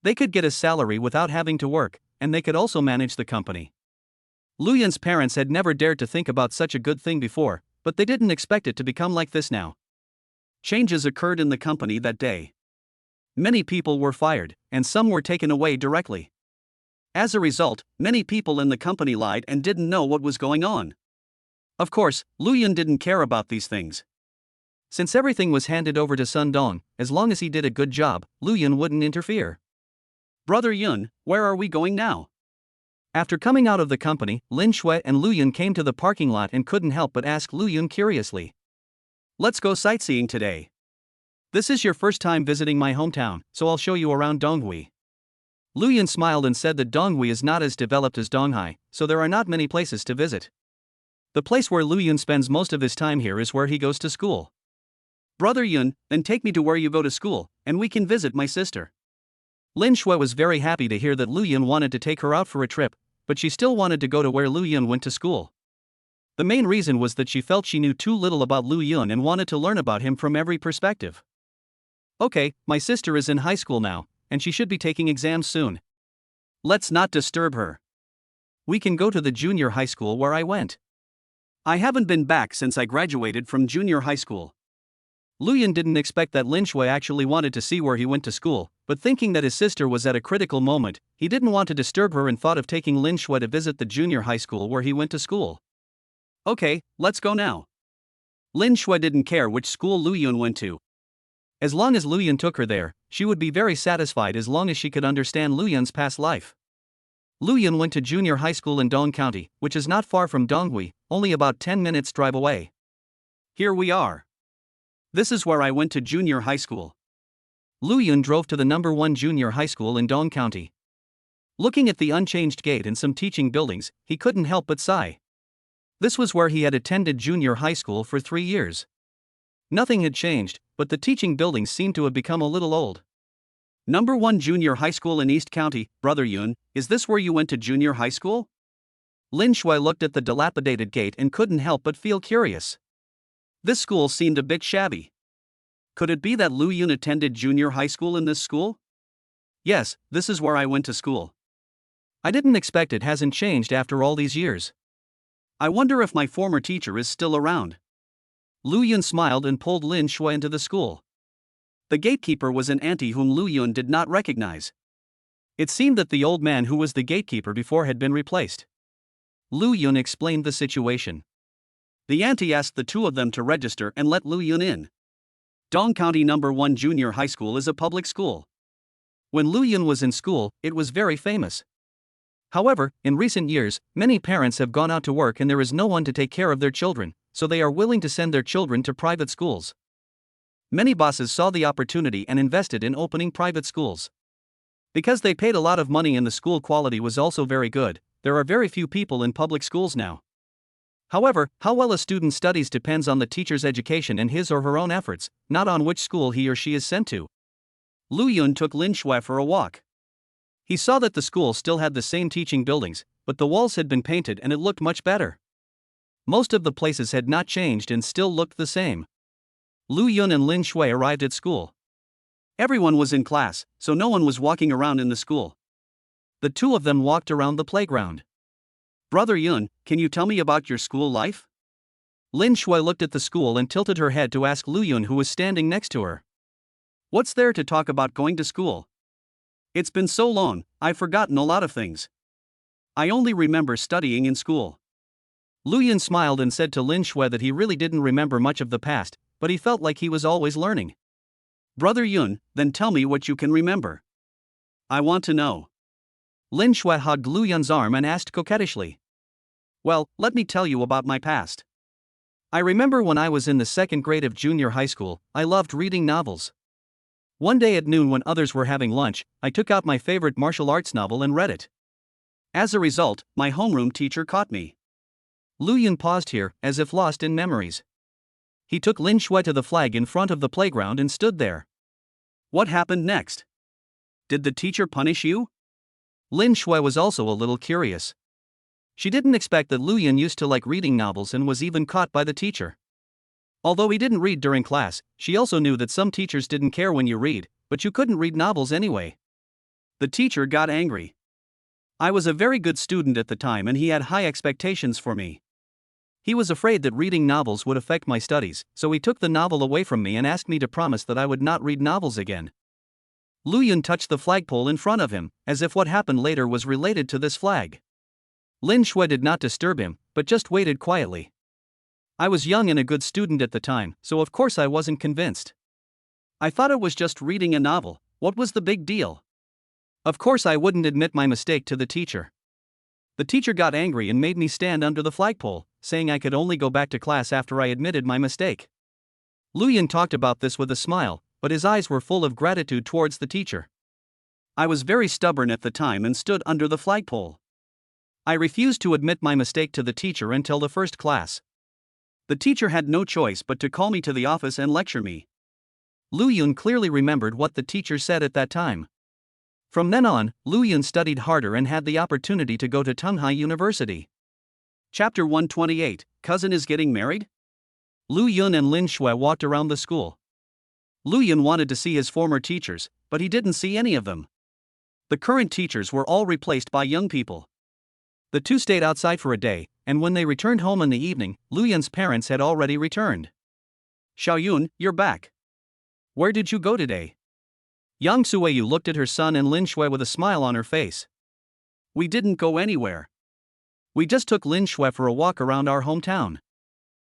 They could get a salary without having to work, and they could also manage the company. Lu Yun's parents had never dared to think about such a good thing before, but they didn't expect it to become like this now.
Changes occurred in the company that day. Many people were fired, and some were taken away directly. As a result, many people in the company lied and didn't know what was going on. Of course, Lu Yun didn't care about these things. Since everything was handed over to Sun Dong, as long as he did a good job, Lu Yun wouldn't interfere.
Brother Yun, where are we going now? After coming out of the company, Lin Shui and Lu Yun came to the parking lot and couldn't help but ask Lu Yun curiously.
Let's go sightseeing today.
This is your first time visiting my hometown, so I'll show you around Donghui. Lu Yun smiled and said that Donghui is not as developed as Donghai, so there are not many places to visit. The place where Lu Yun spends most of his time here is where he goes to school.
Brother Yun, then take me to where you go to school, and we can visit my sister.
Lin Shui was very happy to hear that Lu Yun wanted to take her out for a trip, but she still wanted to go to where Lu Yun went to school. The main reason was that she felt she knew too little about Lu Yun and wanted to learn about him from every perspective. Okay, my sister is in high school now, and she should be taking exams soon.
Let's not disturb her.
We can go to the junior high school where I went.
I haven't been back since I graduated from junior high school.
Lu Yun didn't expect that Lin Shui actually wanted to see where he went to school, but thinking that his sister was at a critical moment, he didn't want to disturb her and thought of taking Lin Shui to visit the junior high school where he went to school.
Okay, let's go now. Lin Shui didn't care which school Lu Yun went to.
As long as Lu Yun took her there, she would be very satisfied as long as she could understand Lu Yun's past life. Lu Yun went to junior high school in Dong County, which is not far from Donghui, only about 10 minutes drive away.
Here we are. This is where I went to junior high school.
Lu Yun drove to the number 1 junior high school in Dong County. Looking at the unchanged gate and some teaching buildings, he couldn't help but sigh. This was where he had attended junior high school for 3 years. Nothing had changed, but the teaching buildings seemed to have become a little old.
Number 1 junior high school in East County, Brother Yun, is this where you went to junior high school?
Lin Shui looked at the dilapidated gate and couldn't help but feel curious.
This school seemed a bit shabby. Could it be that Lu Yun attended junior high school in this school?
Yes, this is where I went to school. I didn't expect it hasn't changed after all these years.
I wonder if my former teacher is still around.
Lu Yun smiled and pulled Lin Shui into the school.
The gatekeeper was an auntie whom Lu Yun did not recognize. It seemed that the old man who was the gatekeeper before had been replaced. Lu Yun explained the situation. The auntie asked the two of them to register and let Lu Yun in. Dong County No. 1 Junior High School is a public school. When Lu Yun was in school, it was very famous. However, in recent years, many parents have gone out to work and there is no one to take care of their children, so they are willing to send their children to private schools. Many bosses saw the opportunity and invested in opening private schools. Because they paid a lot of money and the school quality was also very good, there are very few people in public schools now. However, how well a student studies depends on the teacher's education and his or her own efforts, not on which school he or she is sent to. Lu Yun took Lin Shui for a walk. He saw that the school still had the same teaching buildings, but the walls had been painted and it looked much better. Most of the places had not changed and still looked the same. Lu Yun and Lin Shui arrived at school. Everyone was in class, so no one was walking around in the school. The two of them walked around the playground. Brother Yun, can you tell me about your school life? Lin Shui looked at the school and tilted her head to ask Lu Yun, who was standing next to her. What's there to talk about going to school? It's been so long, I've forgotten a lot of things. I only remember studying in school. Lu Yun smiled and said to Lin Shui that he really didn't remember much of the past, but he felt like he was always learning. Brother Yun, then tell me what you can remember. I want to know. Lin Shui hugged Lu Yun's arm and asked coquettishly. Well, let me tell you about my past. I remember when I was in the second grade of junior high school, I loved reading novels. One day at noon when others were having lunch, I took out my favorite martial arts novel and read it. As a result, my homeroom teacher caught me. Lu Yun paused here, as if lost in memories. He took Lin Shui to the flag in front of the playground and stood there. What happened next? Did the teacher punish you? Lin Shui was also a little curious. She didn't expect that Lu Yun used to like reading novels and was even caught by the teacher. Although he didn't read during class, she also knew that some teachers didn't care when you read, but you couldn't read novels anyway. The teacher got angry. I was a very good student at the time and he had high expectations for me. He was afraid that reading novels would affect my studies, so he took the novel away from me and asked me to promise that I would not read novels again. Lu Yun touched the flagpole in front of him, as if what happened later was related to this flag. Lin Shui did not disturb him, but just waited quietly. I was young and a good student at the time, so of course I wasn't convinced. I thought it was just reading a novel. What was the big deal? Of course I wouldn't admit my mistake to the teacher. The teacher got angry and made me stand under the flagpole, saying I could only go back to class after I admitted my mistake. Lu Yun talked about this with a smile, but his eyes were full of gratitude towards the teacher. I was very stubborn at the time and stood under the flagpole. I refused to admit my mistake to the teacher until the first class. The teacher had no choice but to call me to the office and lecture me. Lu Yun clearly remembered what the teacher said at that time. From then on, Lu Yun studied harder and had the opportunity to go to Tunghai University. Chapter 128, Cousin is Getting Married? Lu Yun and Lin Shui walked around the school. Lu Yun wanted to see his former teachers, but he didn't see any of them. The current teachers were all replaced by young people. The two stayed outside for a day, and when they returned home in the evening, Lu Yun's parents had already returned. Xiao Yun, you're back. Where did you go today? Yang Suiyu looked at her son and Lin Shui with a smile on her face. We didn't go anywhere. We just took Lin Shui for a walk around our hometown.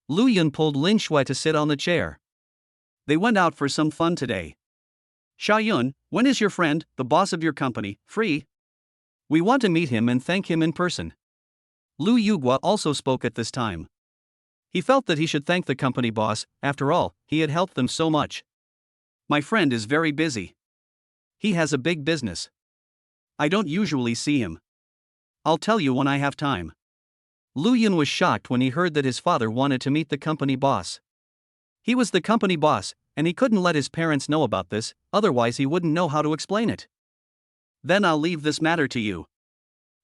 Lu Yun pulled Lin Shui to sit on the chair. They went out for some fun today. Xiao Yun, when is your friend, the boss of your company, free? We want to meet him and thank him in person. Lu Yugua also spoke at this time. He felt that he should thank the company boss, after all, he had helped them so much. My friend is very busy. He has a big business. I don't usually see him. I'll tell you when I have time. Lu Yun was shocked when he heard that his father wanted to meet the company boss. He was the company boss, and he couldn't let his parents know about this, otherwise he wouldn't know how to explain it. Then I'll leave this matter to you.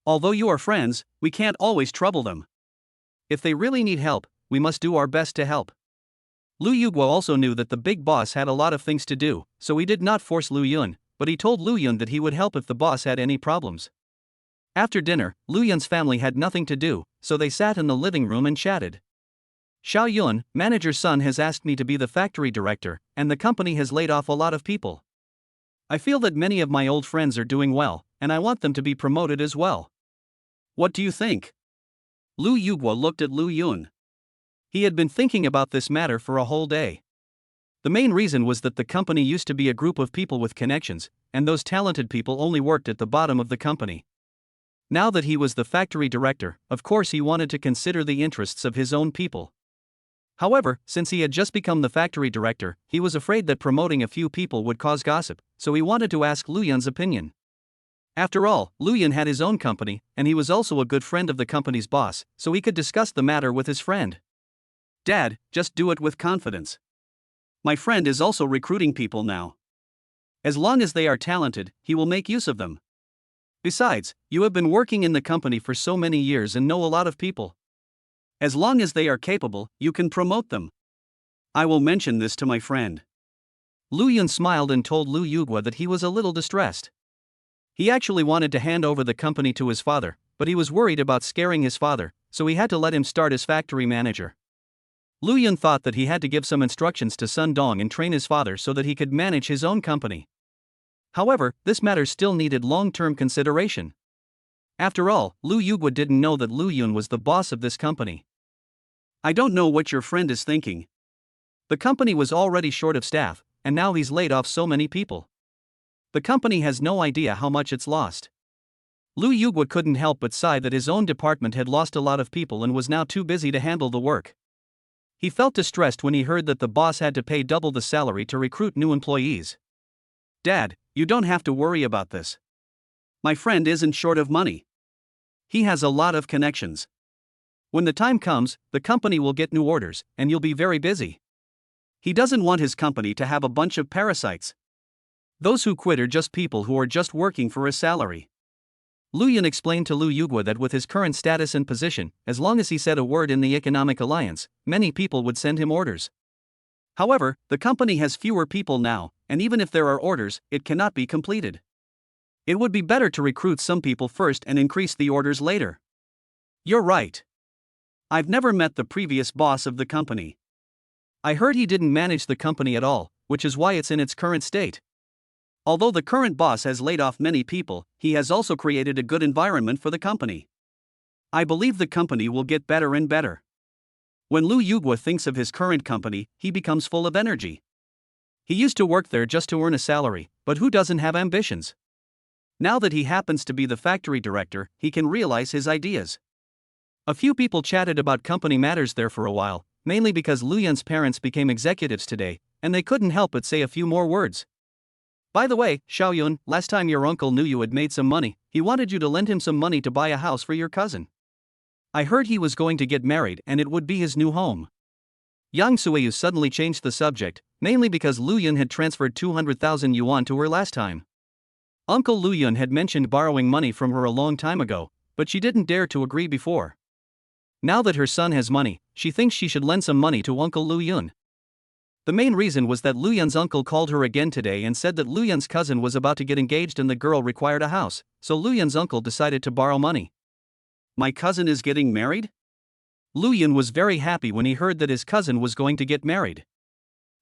Although you are friends, we can't always trouble them. If they really need help, we must do our best to help. Lu Yugua also knew that the big boss had a lot of things to do, so he did not force Lu Yun, but he told Lu Yun that he would help if the boss had any problems. After dinner, Lu Yun's family had nothing to do, so they sat in the living room and chatted.
Xiao Yun, manager's son has asked me to be the factory director, and the company has laid off a lot of people. I feel that many of my old friends are doing well, and I want them to be promoted as well.
What do you think? Lu Yuguo looked at Lu Yun.
He had been thinking about this matter for a whole day. The main reason was that the company used to be a group of people with connections, and those talented people only worked at the bottom of the company. Now that he was the factory director, of course he wanted to consider the interests of his own people. However, since he had just become the factory director, he was afraid that promoting a few people would cause gossip, so he wanted to ask Lu Yun's opinion. After all, Lu Yun had his own company, and he was also a good friend of the company's boss, so he could discuss the matter with his friend.
Dad, just do it with confidence. My friend is also recruiting people now. As long as they are talented, he will make use of them. Besides, you have been working in the company for so many years and know a lot of people. As long as they are capable, you can promote them. I will mention this to my friend.
Lu Yun smiled and told Lu Yuguo that he was a little distressed. He actually wanted to hand over the company to his father, but he was worried about scaring his father, so he had to let him start as factory manager. Lu Yun thought that he had to give some instructions to Sun Dong and train his father so that he could manage his own company. However, this matter still needed long-term consideration. After all, Lu Yuguo didn't know that Lu Yun was the boss of this company.
I don't know what your friend is thinking.
The company was already short of staff, and now he's laid off so many people. The company has no idea how much it's lost. Lu Yuguo couldn't help but sigh that his own department had lost a lot of people and was now too busy to handle the work. He felt distressed when he heard that the boss had to pay double the salary to recruit new employees.
Dad, you don't have to worry about this. My friend isn't short of money. He has a lot of connections.
When the time comes, the company will get new orders, and you'll be very busy.
He doesn't want his company to have a bunch of parasites.
Those who quit are just people who are just working for a salary. Lu Yun explained to Lu Yuguo that with his current status and position, as long as he said a word in the economic alliance, many people would send him orders.
However, the company has fewer people now, and even if there are orders, it cannot be completed. It would be better to recruit some people first and increase the orders later.
You're right.
I've never met the previous boss of the company.
I heard he didn't manage the company at all, which is why it's in its current state.
Although the current boss has laid off many people, he has also created a good environment for the company. I believe the company will get better and better. When Lu Yuguo thinks of his current company, he becomes full of energy. He used to work there just to earn a salary, but who doesn't have ambitions? Now that he happens to be the factory director, he can realize his ideas.
A few people chatted about company matters there for a while, mainly because Lu Yun's parents became executives today, and they couldn't help but say a few more words. By the way, Xiao Yun, last time your uncle knew you had made some money, he wanted you to lend him some money to buy a house for your cousin. I heard he was going to get married and it would be his new home. Yang Suiyu suddenly changed the subject, mainly because Lu Yun had transferred 200,000 yuan to her last time. Uncle Lu Yun had mentioned borrowing money from her a long time ago, but she didn't dare to agree before. Now that her son has money, she thinks she should lend some money to Uncle Lu Yun. The main reason was that Lu Yun's uncle called her again today and said that Lu Yun's cousin was about to get engaged and the girl required a house, so Lu Yun's uncle decided to borrow money.
My cousin is getting married?
Lu Yun was very happy when he heard that his cousin was going to get married.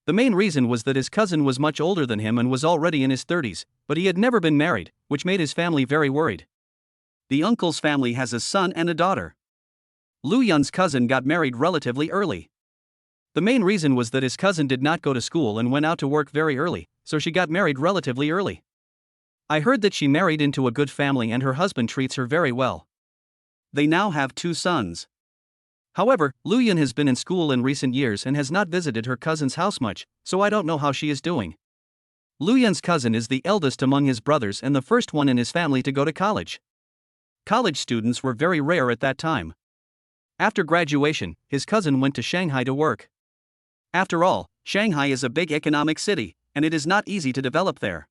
The main reason was that his cousin was much older than him and was already in his 30s, but he had never been married, which made his family very worried.
The uncle's family has a son and a daughter. Lu Yun's cousin got married relatively early.
The main reason was that his cousin did not go to school and went out to work very early, so she got married relatively early. I heard that she married into a good family and her husband treats her very well.
They now have 2 sons.
However, Lu Yun has been in school in recent years and has not visited her cousin's house much, so I don't know how she is doing. Lu Yun's cousin is the eldest among his brothers and the first one in his family to go to college. College students were very rare at that time. After graduation, his cousin went to Shanghai to work.
After all, Shanghai is a big economic city, and it is not easy to develop there.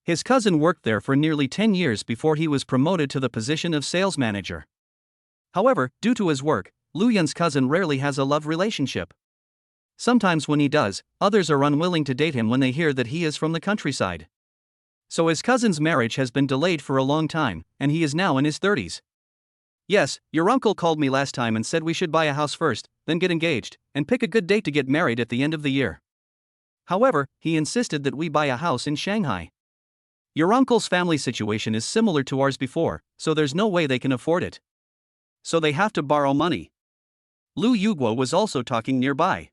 His cousin worked there for nearly 10 years before he was promoted to the position of sales manager. However, due to his work, Lu Yun's cousin rarely has a love relationship. Sometimes when he does, others are unwilling to date him when they hear that he is from the countryside. So his cousin's marriage has been delayed for a long time, and he is now in his 30s. Yes, your uncle called me last time and said we should buy a house first, then get engaged, and pick a good date to get married at the end of the year. However, he insisted that we buy a house in Shanghai. Your uncle's family situation is similar to ours before, so there's no way they can afford it.
So they have to borrow money. Lu Yuguo was also talking nearby.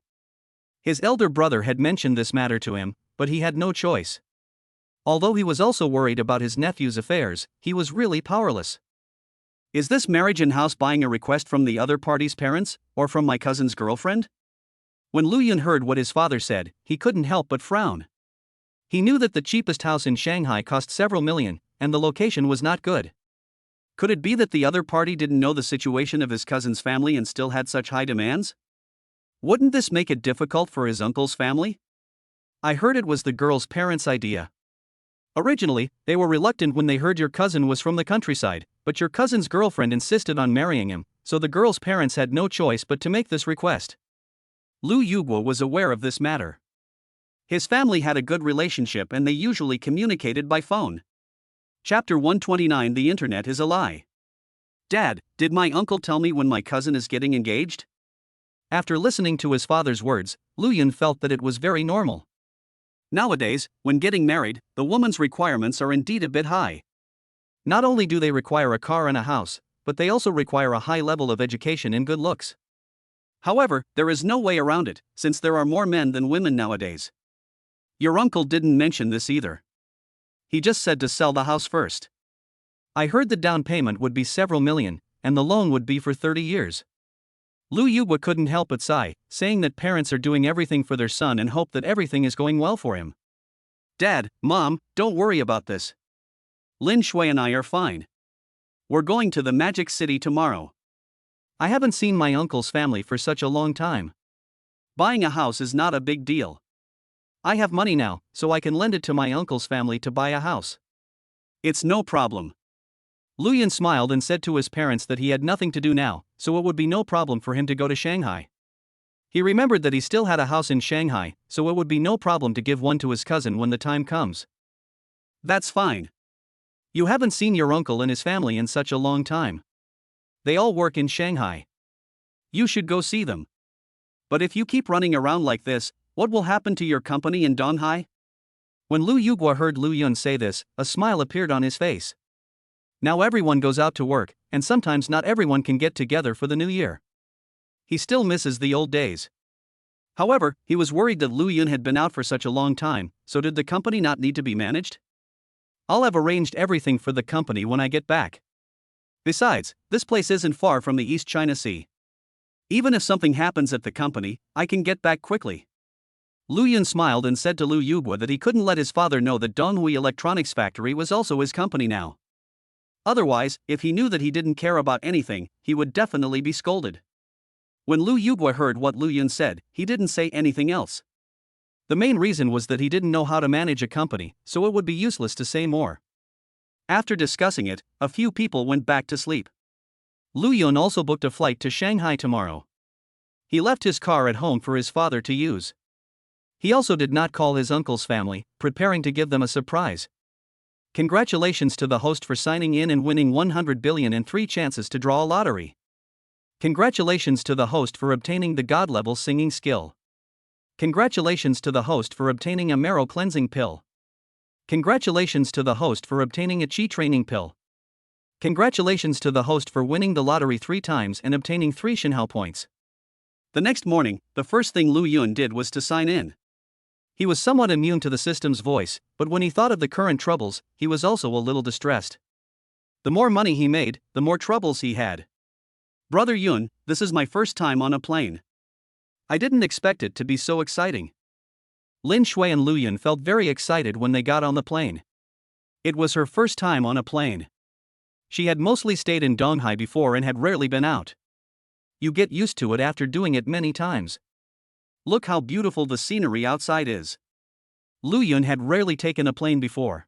His elder brother had mentioned this matter to him, but he had no choice. Although he was also worried about his nephew's affairs, he was really powerless.
Is this marriage and house buying a request from the other party's parents, or from my cousin's girlfriend?
When Lu Yun heard what his father said, he couldn't help but frown. He knew that the cheapest house in Shanghai cost several million, and the location was not good.
Could it be that the other party didn't know the situation of his cousin's family and still had such high demands? Wouldn't this make it difficult for his uncle's family?
I heard it was the girl's parents' idea. Originally, they were reluctant when they heard your cousin was from the countryside, but your cousin's girlfriend insisted on marrying him, so the girl's parents had no choice but to make this request.
Lu Yuguo was aware of this matter. His family had a good relationship and they usually communicated by phone. Chapter 129 The Internet is a Lie. Dad, did my uncle tell me when my cousin is getting engaged?
After listening to his father's words, Lu Yun felt that it was very normal.
Nowadays, when getting married, the woman's requirements are indeed a bit high.
Not only do they require a car and a house, but they also require a high level of education and good looks.
However, there is no way around it, since there are more men than women nowadays. Your uncle didn't mention this either. He just said to sell the house first.
I heard the down payment would be several million, and the loan would be for 30 years. Lu Yuguo couldn't help but sigh, saying that parents are doing everything for their son and hope that everything is going well for him.
Dad, Mom, don't worry about this. Lin Shui and I are fine. We're going to the Magic City tomorrow.
I haven't seen my uncle's family for such a long time.
Buying a house is not a big deal.
I have money now, so I can lend it to my uncle's family to buy a house.
It's no problem.
Lu Yun smiled and said to his parents that he had nothing to do now, so it would be no problem for him to go to Shanghai. He remembered that he still had a house in Shanghai, so it would be no problem to give one to his cousin when the time comes.
That's fine.
You haven't seen your uncle and his family in such a long time. They all work in Shanghai.
You should go see them. But if you keep running around like this, what will happen to your company in Donghai?
When Lu Yuguo heard Lu Yun say this, a smile appeared on his face. Now everyone goes out to work, and sometimes not everyone can get together for the new year. He still misses the old days.
However, he was worried that Lu Yun had been out for such a long time, so did the company not need to be managed?
I'll have arranged everything for the company when I get back.
Besides, this place isn't far from the East China Sea. Even if something happens at the company, I can get back quickly.
Lu Yun smiled and said to Lu Yuguo that he couldn't let his father know that Donghui Electronics Factory was also his company now.
Otherwise, if he knew that he didn't care about anything, he would definitely be scolded. When Lu Yuguo heard what Lu Yun said, he didn't say anything else.
The main reason was that he didn't know how to manage a company, so it would be useless to say more.
After discussing it, a few people went back to sleep.
Lu Yun also booked a flight to Shanghai tomorrow. He left his car at home for his father to use. He also did not call his uncle's family, preparing to give them a surprise. Congratulations to the host for signing in and winning 100 billion and 3 chances to draw a lottery. Congratulations to the host for obtaining the God level singing skill. Congratulations to the host for obtaining a marrow cleansing pill. Congratulations to the host for obtaining a chi training pill. Congratulations to the host for winning the lottery 3 times and obtaining 3 Shinhao points.
The next morning, the first thing Lu Yun did was to sign in.
He was somewhat immune to the system's voice, but when he thought of the current troubles, he was also a little distressed. The more money he made, the more troubles he had.
Brother Yun, this is my first time on a plane. I didn't expect it to be so exciting.
Lin Shui and Lu Yun felt very excited when they got on the plane. It was her first time on a plane. She had mostly stayed in Donghai before and had rarely been out. You get used to it after doing it many times.
Look how beautiful the scenery outside is.
Lu Yun had rarely taken a plane before.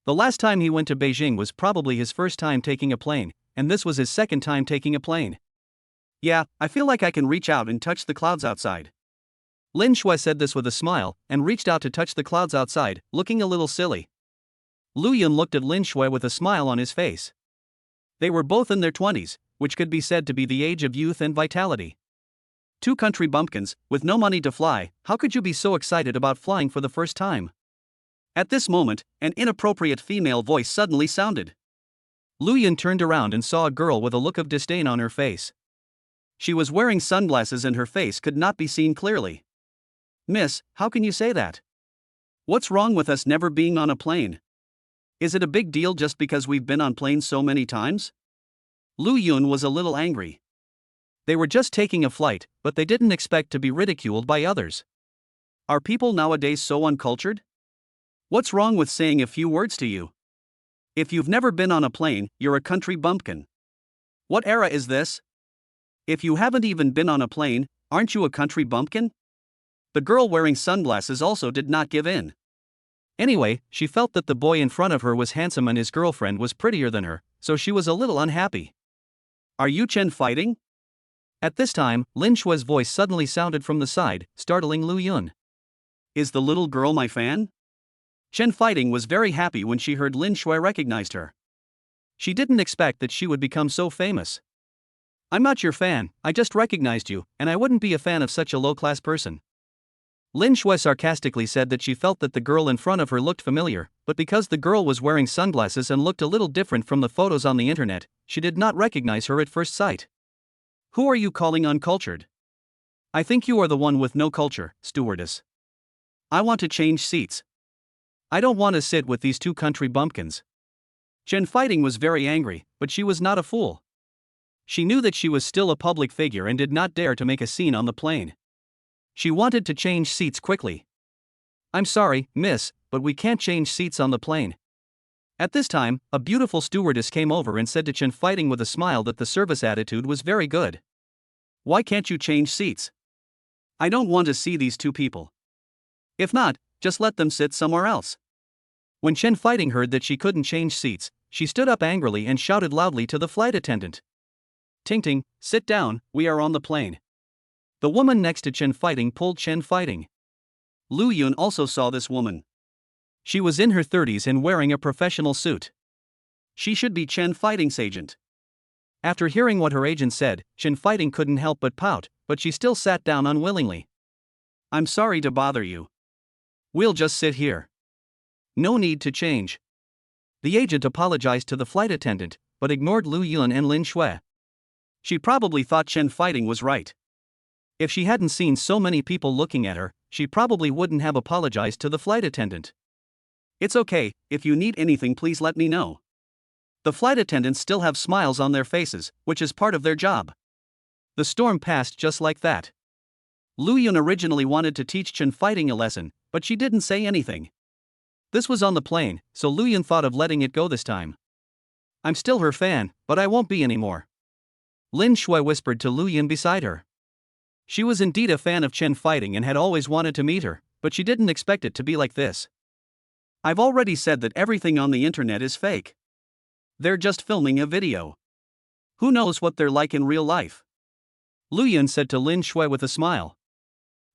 The last time he went to Beijing was probably his first time taking a plane, and this was his second time taking a plane.
Yeah, I feel like I can reach out and touch the clouds outside.
Lin Shui said this with a smile, and reached out to touch the clouds outside, looking a little silly. Lu Yun looked at Lin Shui with a smile on his face. They were both in their 20s, which could be said to be the age of youth and vitality. Two country bumpkins, with no money to fly, how could you be so excited about flying for the first time? At this moment, an inappropriate female voice suddenly sounded. Lu Yun turned around and saw a girl with a look of disdain on her face. She was wearing sunglasses and her face could not be seen clearly. "Miss, how can you say that? What's wrong with us never being on a plane? Is it a big deal just because we've been on planes so many times?" Lu Yun was a little angry. They were just taking a flight, but they didn't expect to be ridiculed by others. Are people nowadays so uncultured? What's wrong with saying a few words to you? If you've never been on a plane, you're a country bumpkin. What era is this? If you haven't even been on a plane, aren't you a country bumpkin? The girl wearing sunglasses also did not give in. Anyway, she felt that the boy in front of her was handsome and his girlfriend was prettier than her, so she was a little unhappy. "Are you Chen fighting?" At this time, Lin Shue's voice suddenly sounded from the side, startling Lu Yun. "Is the little girl my fan?" Chen Fighting was very happy when she heard Lin Shui recognized her. She didn't expect that she would become so famous. "I'm not your fan, I just recognized you, and I wouldn't be a fan of such a low-class person." Lin Shui sarcastically said that she felt that the girl in front of her looked familiar, but because the girl was wearing sunglasses and looked a little different from the photos on the internet, she did not recognize her at first sight. "Who are you calling uncultured? I think you are the one with no culture, stewardess. I want to change seats. I don't want to sit with these two country bumpkins." Chen Fighting was very angry, but she was not a fool. She knew that she was still a public figure and did not dare to make a scene on the plane. She wanted to change seats quickly. "I'm sorry, miss, but we can't change seats on the plane." At this time, a beautiful stewardess came over and said to Chen Fighting with a smile that the service attitude was very good. "Why can't you change seats? I don't want to see these two people. If not, just let them sit somewhere else." When Chen Fighting heard that she couldn't change seats, she stood up angrily and shouted loudly to the flight attendant. "Ting Ting, sit down, we are on the plane." The woman next to Chen Fighting pulled Chen Fighting. Lu Yun also saw this woman. She was in her 30s and wearing a professional suit. She should be Chen Fighting's agent. After hearing what her agent said, Chen Fighting couldn't help but pout, but she still sat down unwillingly. "I'm sorry to bother you. We'll just sit here. No need to change." The agent apologized to the flight attendant, but ignored Lu Yun and Lin Shui. She probably thought Chen Fighting was right. If she hadn't seen so many people looking at her, she probably wouldn't have apologized to the flight attendant. "It's okay, if you need anything please let me know." The flight attendants still have smiles on their faces, which is part of their job. The storm passed just like that. Lu Yun originally wanted to teach Chen Fighting a lesson, but she didn't say anything. This was on the plane, so Lu Yun thought of letting it go this time. "I'm still her fan, but I won't be anymore." Lin Shui whispered to Lu Yun beside her. She was indeed a fan of Chen Fighting and had always wanted to meet her, but she didn't expect it to be like this. "I've already said that everything on the internet is fake. They're just filming a video. Who knows what they're like in real life?" Lu Yun said to Lin Shui with a smile.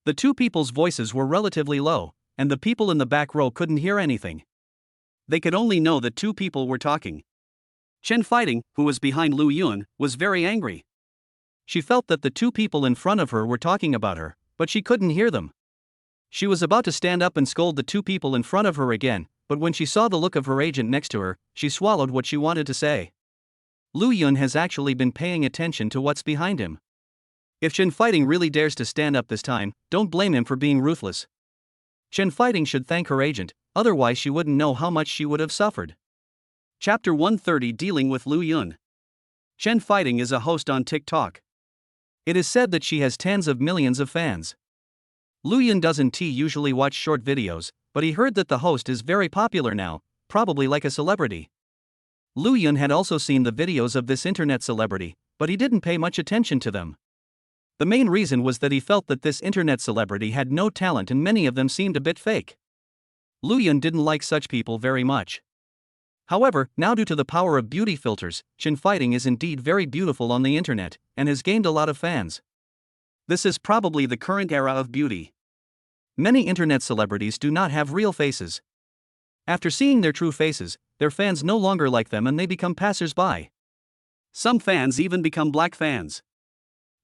The two people's voices were relatively low, and the people in the back row couldn't hear anything. They could only know that two people were talking. Chen Fighting, who was behind Lu Yun, was very angry. She felt that the two people in front of her were talking about her, but she couldn't hear them. She was about to stand up and scold the two people in front of her again, but when she saw the look of her agent next to her, she swallowed what she wanted to say. Lu Yun has actually been paying attention to what's behind him. If Chen Fighting really dares to stand up this time, don't blame him for being ruthless. Chen Fighting should thank her agent, otherwise she wouldn't know how much she would have suffered. Chapter 130 Dealing with Lu Yun. Chen Fighting is a host on TikTok. It is said that she has tens of millions of fans. Lu Yun doesn't usually watch short videos, but he heard that the host is very popular now, probably like a celebrity. Lu Yun had also seen the videos of this internet celebrity, but he didn't pay much attention to them. The main reason was that he felt that this internet celebrity had no talent and many of them seemed a bit fake. Lu Yun didn't like such people very much. However, now due to the power of beauty filters, Chen Fighting is indeed very beautiful on the internet, and has gained a lot of fans. This is probably the current era of beauty. Many internet celebrities do not have real faces. After seeing their true faces, their fans no longer like them and they become passers-by.
Some fans even become black fans.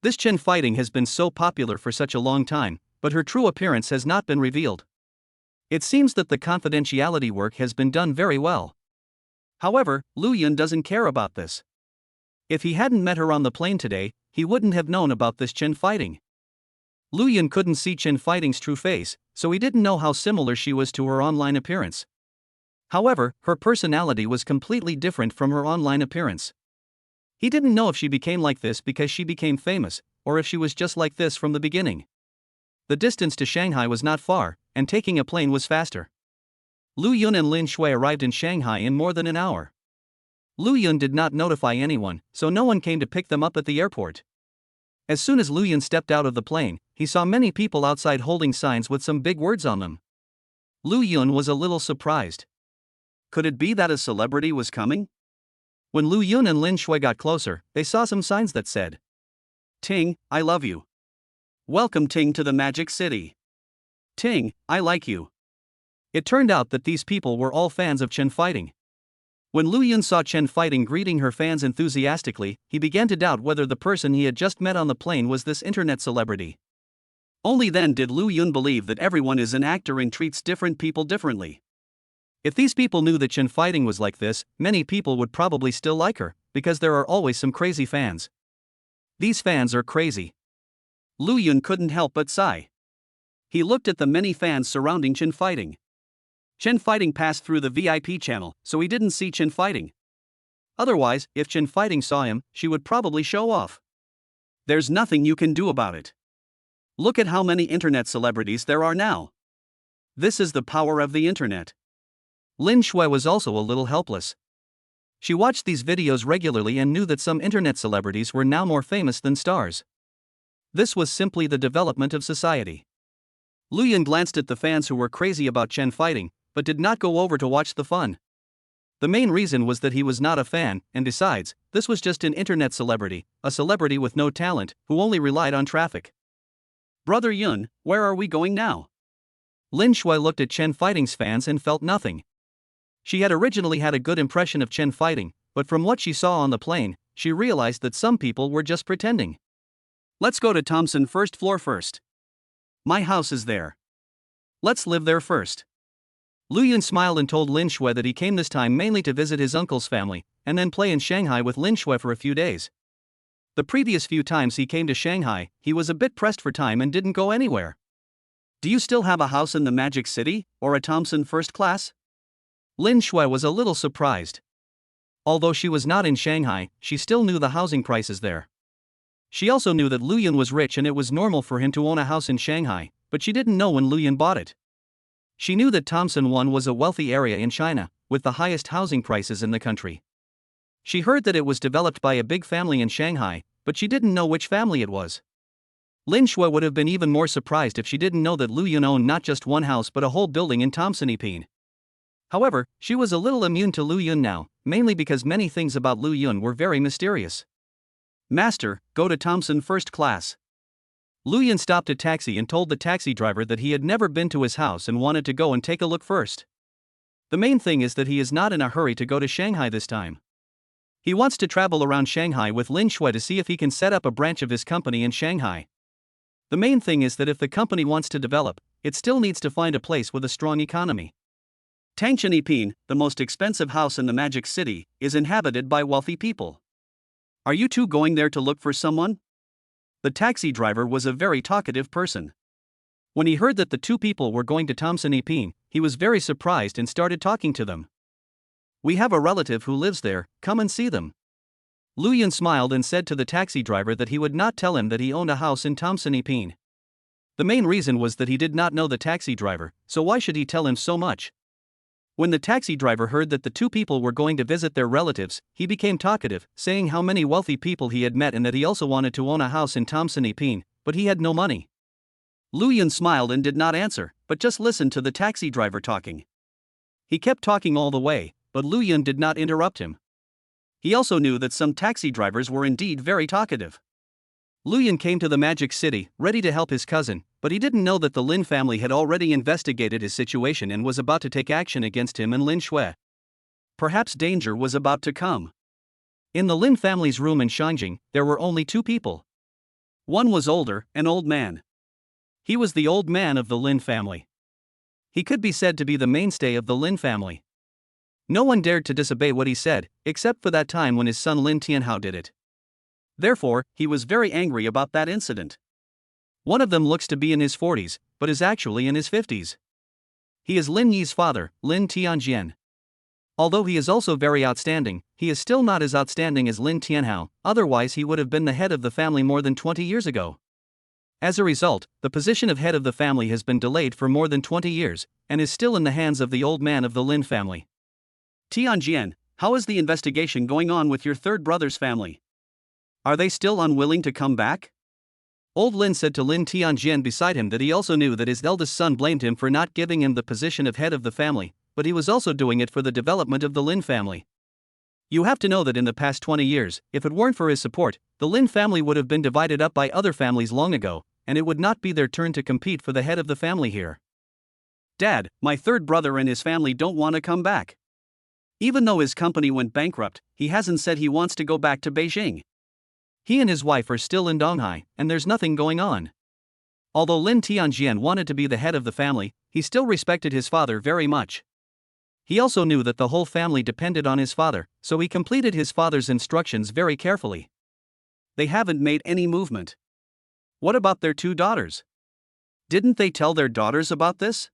This Chen fighting has been so popular for such a long time, but her true appearance has not been revealed. It seems that the confidentiality work has been done very well. However, Lu Yun doesn't care about this. If he hadn't met her on the plane today, he wouldn't have known about this Chen fighting. Lu Yun couldn't see Chen fighting's true face, so he didn't know how similar she was to her online appearance. However, her personality was completely different from her online appearance. He didn't know if she became like this because she became famous, or if she was just like this from the beginning. The distance to Shanghai was not far, and taking a plane was faster. Lu Yun and Lin Shui arrived in Shanghai in more than an hour. Lu Yun did not notify anyone, so no one came to pick them up at the airport. As soon as Lu Yun stepped out of the plane, he saw many people outside holding signs with some big words on them. Lu Yun was a little surprised.
Could it be that a celebrity was coming?
When Lu Yun and Lin Shui got closer, they saw some signs that said,
Ting, I love you. Welcome Ting to the Magic City. Ting, I like you.
It turned out that these people were all fans of Chen fighting. When Lu Yun saw Chen fighting greeting her fans enthusiastically, he began to doubt whether the person he had just met on the plane was this internet celebrity.
Only then did Lu Yun believe that everyone is an actor and treats different people differently.
If these people knew that Chen fighting was like this, many people would probably still like her, because there are always some crazy fans. These fans are crazy.
Lu Yun couldn't help but sigh. He looked at the many fans surrounding Chen fighting. Chen fighting passed through the VIP channel, so he didn't see Chen fighting. Otherwise, if Chen fighting saw him, she would probably show off. There's nothing you can do about it. Look at how many internet celebrities there are now. This is the power of the internet.
Lin Shui was also a little helpless. She watched these videos regularly and knew that some internet celebrities were now more famous than stars. This was simply the development of society. Lu Yun glanced at the fans who were crazy about Chen fighting, but did not go over to watch the fun. The main reason was that he was not a fan, and besides, this was just an internet celebrity, a celebrity with no talent, who only relied on traffic.
Brother Yun, where are we going now?
Lin Shui looked at Chen fighting's fans and felt nothing. She had originally had a good impression of Chen fighting, but from what she saw on the plane, she realized that some people were just pretending.
Let's go to Thompson first floor first. My house is there. Let's live there first.
Lu Yun smiled and told Lin Shui that he came this time mainly to visit his uncle's family, and then play in Shanghai with Lin Shui for a few days. The previous few times he came to Shanghai, he was a bit pressed for time and didn't go anywhere.
Do you still have a house in the Magic City, or a Thompson first class?
Lin Shui was a little surprised. Although she was not in Shanghai, she still knew the housing prices there. She also knew that Lu Yun was rich and it was normal for him to own a house in Shanghai, but she didn't know when Lu Yun bought it. She knew that Thompson 1 was a wealthy area in China, with the highest housing prices in the country. She heard that it was developed by a big family in Shanghai, but she didn't know which family it was. Lin Shui would have been even more surprised if she didn't know that Lu Yun owned not just one house but a whole building in Thompson. However, she was a little immune to Lu Yun now, mainly because many things about Lu Yun were very mysterious.
Master, go to Thompson first class.
Lu Yun stopped a taxi and told the taxi driver that he had never been to his house and wanted to go and take a look first. The main thing is that he is not in a hurry to go to Shanghai this time. He wants to travel around Shanghai with Lin Shui to see if he can set up a branch of his company in Shanghai. The main thing is that if the company wants to develop, it still needs to find a place with a strong economy.
Tangshan, the most expensive house in the Magic City, is inhabited by wealthy people. Are you two going there to look for someone? The taxi driver was a very talkative person. When he heard that the two people were going to Thompson, he was very surprised and started talking to them. We have a relative who lives there, come and see them. Lu Yun smiled and said to the taxi driver that he would not tell him that he owned a house in Thompson. The main reason was that he did not know the taxi driver, so why should he tell him so much? When the taxi driver heard that the two people were going to visit their relatives, he became talkative, saying how many wealthy people he had met and that he also wanted to own a house in Thompson, but he had no money. Lu Yun smiled and did not answer, but just listened to the taxi driver talking. He kept talking all the way, but Lu Yun did not interrupt him. He also knew that some taxi drivers were indeed very talkative. Lu Yun came to the Magic City, ready to help his cousin, but he didn't know that the Lin family had already investigated his situation and was about to take action against him and Lin Shui. Perhaps danger was about to come.
In the Lin family's room in Shangjing, there were only two people.
One was older, an old man.
He was the old man of the Lin family. He could be said to be the mainstay of the Lin family. No one dared to disobey what he said, except for that time when his son Lin Tianhao did it.
Therefore, he was very angry about that incident.
One of them looks to be in his 40s, but is actually in his 50s. He is Lin Yi's father, Lin Tianjian. Although he is also very outstanding, he is still not as outstanding as Lin Tianhao, otherwise he would have been the head of the family more than 20 years ago. As a result, the position of head of the family has been delayed for more than 20 years, and is still in the hands of the old man of the Lin family.
Tianjian, how is the investigation going on with your third brother's family? Are they still unwilling to come back?
Old Lin said to Lin Tianjian beside him that he also knew that his eldest son blamed him for not giving him the position of head of the family, but he was also doing it for the development of the Lin family. You have to know that in the past 20 years, if it weren't for his support, the Lin family would have been divided up by other families long ago, and it would not be their turn to compete for the head of the family here.
Dad, my third brother and his family don't want to come back. Even though his company went bankrupt, he hasn't said he wants to go back to Beijing.
He and his wife are still in Donghai, and there's nothing going on. Although Lin Tianjian wanted to be the head of the family, he still respected his father very much. He also knew that the whole family depended on his father, so he completed his father's instructions very carefully.
They haven't made any movement. What about their two daughters? Didn't they tell their daughters about this?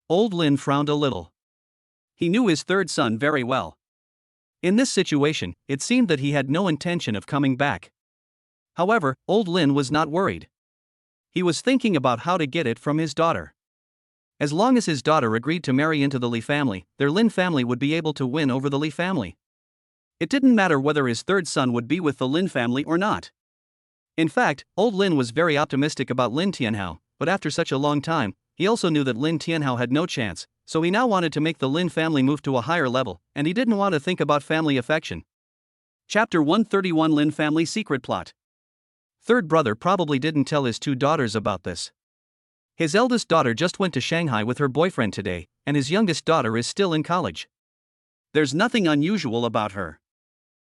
Old Lin frowned a little.
He knew his third son very well.
In this situation, it seemed that he had no intention of coming back. However, old Lin was not worried. He was thinking about how to get it from his daughter. As long as his daughter agreed to marry into the Li family, their Lin family would be able to win over the Li family.
It didn't matter whether his third son would be with the Lin family or not.
In fact, old Lin was very optimistic about Lin Tianhao, but after such a long time, he also knew that Lin Tianhao had no chance, so he now wanted to make the Lin family move to a higher level, and he didn't want to think about family affection.
Chapter 131 Lin Family Secret Plot.
Third brother probably didn't tell his two daughters about this. His eldest daughter just went to Shanghai with her boyfriend today, and his youngest daughter is still in college.
There's nothing unusual about her.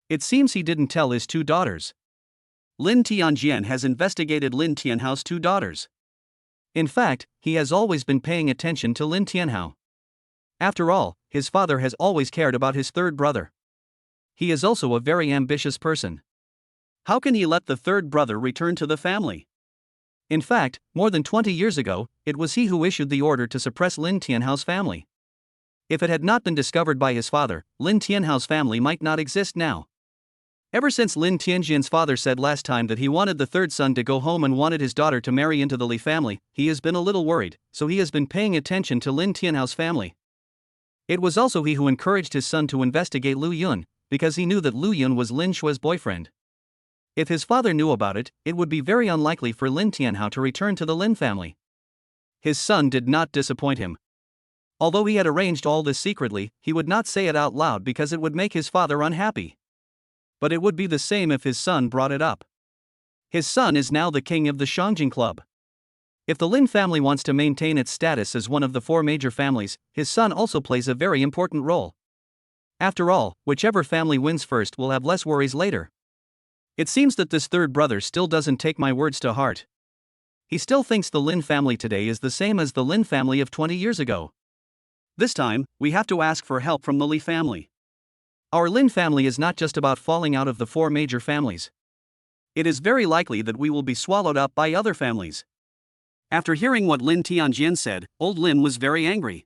It seems he didn't tell his two daughters.
Lin Tianjian has investigated Lin Tianhao's two daughters.
In fact, he has always been paying attention to Lin Tianhao. After all, his father has always cared about his third brother. He is also a very ambitious person.
How can he let the third brother return to the family?
In fact, more than 20 years ago, it was he who issued the order to suppress Lin Tianhao's family. If it had not been discovered by his father, Lin Tianhao's family might not exist now. Ever since Lin Tianjian's father said last time that he wanted the third son to go home and wanted his daughter to marry into the Li family, he has been a little worried, so he has been paying attention to Lin Tianhao's family. It was also he who encouraged his son to investigate Lu Yun, because he knew that Lu Yun was Lin Shua's boyfriend. If his father knew about it, it would be very unlikely for Lin Tianhao to return to the Lin family. His son did not disappoint him. Although he had arranged all this secretly, he would not say it out loud because it would make his father unhappy. But it would be the same if his son brought it up. His son is now the king of the Shangjing Club. If the Lin family wants to maintain its status as one of the four major families, his son also plays a very important role. After all, whichever family wins first will have less worries later. It seems that this third brother still doesn't take my words to heart. He still thinks the Lin family today is the same as the Lin family of 20 years ago.
This time, we have to ask for help from the Li family.
Our Lin family is not just about falling out of the four major families.
It is very likely that we will be swallowed up by other families. After hearing what Lin Tianjian said, old Lin was very angry.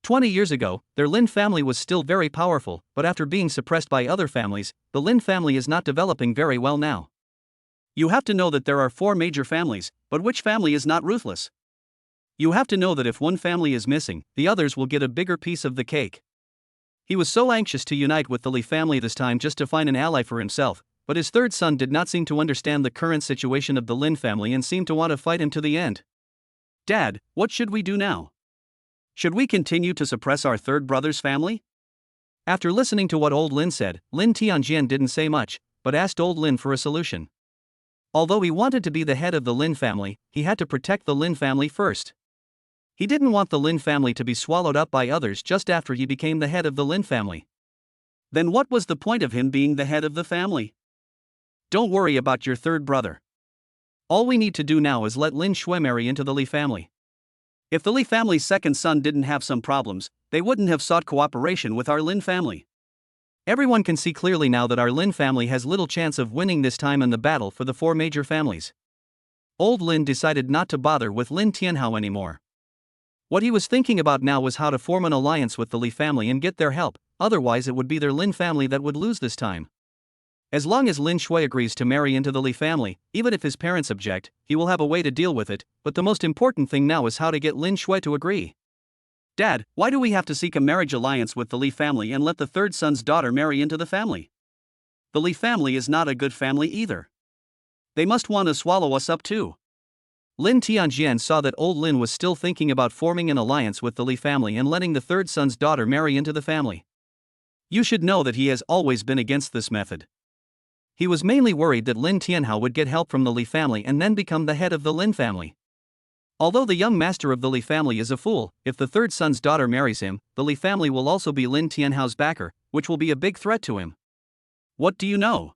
20 years ago, their Lin family was still very powerful, but after being suppressed by other families, the Lin family is not developing very well now.
You have to know that there are four major families, but which family is not ruthless? You have to know that if one family is missing, the others will get a bigger piece of the cake. He was so anxious to unite with the Li family this time just to find an ally for himself, but his third son did not seem to understand the current situation of the Lin family and seemed to want to fight him to the end. Dad, what should we do now? Should we continue to suppress our third brother's family?
After listening to what old Lin said, Lin Tianjian didn't say much, but asked old Lin for a solution. Although he wanted to be the head of the Lin family, he had to protect the Lin family first. He didn't want the Lin family to be swallowed up by others just after he became the head of the Lin family.
Then what was the point of him being the head of the family? Don't worry about your third brother. All we need to do now is let Lin Shui marry into the Li family. If the Li family's second son didn't have some problems, they wouldn't have sought cooperation with our Lin family.
Everyone can see clearly now that our Lin family has little chance of winning this time in the battle for the four major families. Old Lin decided not to bother with Lin Tianhao anymore. What he was thinking about now was how to form an alliance with the Li family and get their help, otherwise it would be their Lin family that would lose this time. As long as Lin Shui agrees to marry into the Li family, even if his parents object, he will have a way to deal with it, but the most important thing now is how to get Lin Shui to agree.
Dad, why do we have to seek a marriage alliance with the Li family and let the third son's daughter marry into the family? The Li family is not a good family either. They must want to swallow us up too.
Lin Tianjian saw that old Lin was still thinking about forming an alliance with the Li family and letting the third son's daughter marry into the family.
You should know that he has always been against this method.
He was mainly worried that Lin Tianhao would get help from the Li family and then become the head of the Lin family. Although the young master of the Li family is a fool, if the third son's daughter marries him, the Li family will also be Lin Tianhao's backer, which will be a big threat to him.
What do you know?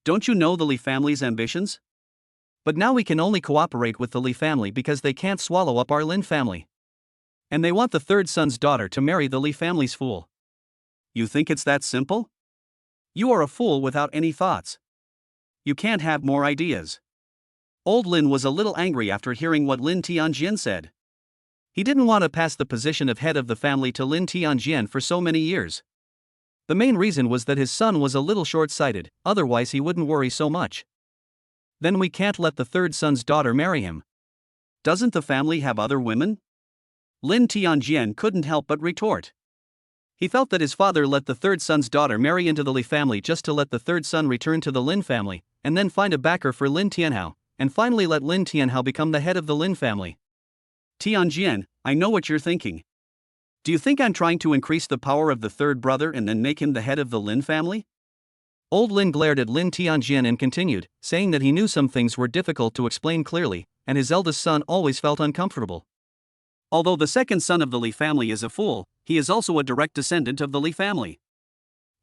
Don't you know the Li family's ambitions?
But now we can only cooperate with the Li family because they can't swallow up our Lin family.
And they want the third son's daughter to marry the Li family's fool. You think it's that simple? You are a fool without any thoughts. You can't have more ideas. Old Lin was a little angry after hearing what Lin Tianjian said.
He didn't want to pass the position of head of the family to Lin Tianjian for so many years. The main reason was that his son was a little short-sighted, otherwise he wouldn't worry so much. Then we can't let the third son's daughter marry him.
Doesn't the family have other women? Lin Tianjian couldn't help but retort. He felt that his father let the third son's daughter marry into the Li family just to let the third son return to the Lin family, and then find a backer for Lin Tianhao, and finally let Lin Tianhao become the head of the Lin family. Tianjian, I know what you're thinking. Do you think I'm trying to increase the power of the third brother and then make him the head of the Lin family?
Old Lin glared at Lin Tianjian and continued, saying that he knew some things were difficult to explain clearly, and his eldest son always felt uncomfortable.
Although the second son of the Li family is a fool, he is also a direct descendant of the Li family.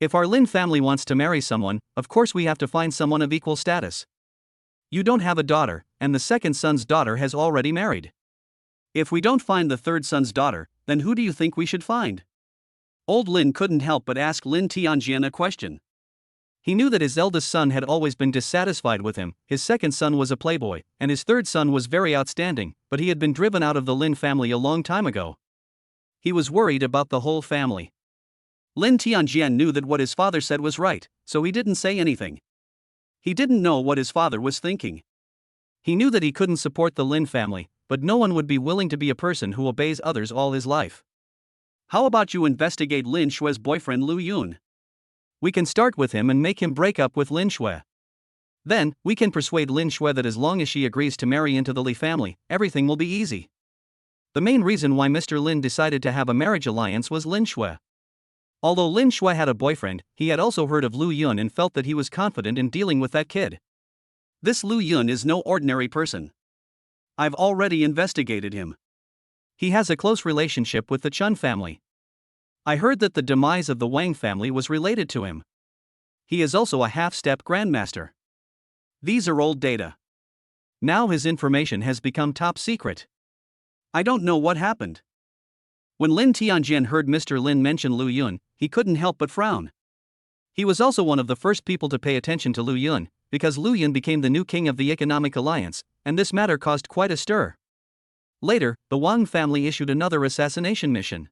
If our Lin family wants to marry someone, of course we have to find someone of equal status. You don't have a daughter, and the second son's daughter has already married.
If we don't find the third son's daughter, then who do you think we should find? Old Lin couldn't help but ask Lin Tianjian a question.
He knew that his eldest son had always been dissatisfied with him, his second son was a playboy, and his third son was very outstanding, but he had been driven out of the Lin family a long time ago. He was worried about the whole family.
Lin Tianjian knew that what his father said was right, so he didn't say anything. He didn't know what his father was thinking.
He knew that he couldn't support the Lin family, but no one would be willing to be a person who obeys others all his life.
How about you investigate Lin Shui's boyfriend Lu Yun?
We can start with him and make him break up with Lin Shui. Then, we can persuade Lin Shui that as long as she agrees to marry into the Li family, everything will be easy. The main reason why Mr. Lin decided to have a marriage alliance was Lin Shui. Although Lin Shui had a boyfriend, he had also heard of Lu Yun and felt that he was confident in dealing with that kid.
This Lu Yun is no ordinary person. I've already investigated him.
He has a close relationship with the Chen family. I heard that the demise of the Wang family was related to him. He is also a half-step grandmaster.
These are old data.
Now his information has become top secret.
I don't know what happened. When Lin Tianjian heard Mr. Lin mention Lu Yun, he couldn't help but frown. He was also one of the first people to pay attention to Lu Yun, because Lu Yun became the new king of the Economic Alliance, and this matter caused quite a stir. Later, the Wang family issued another assassination mission.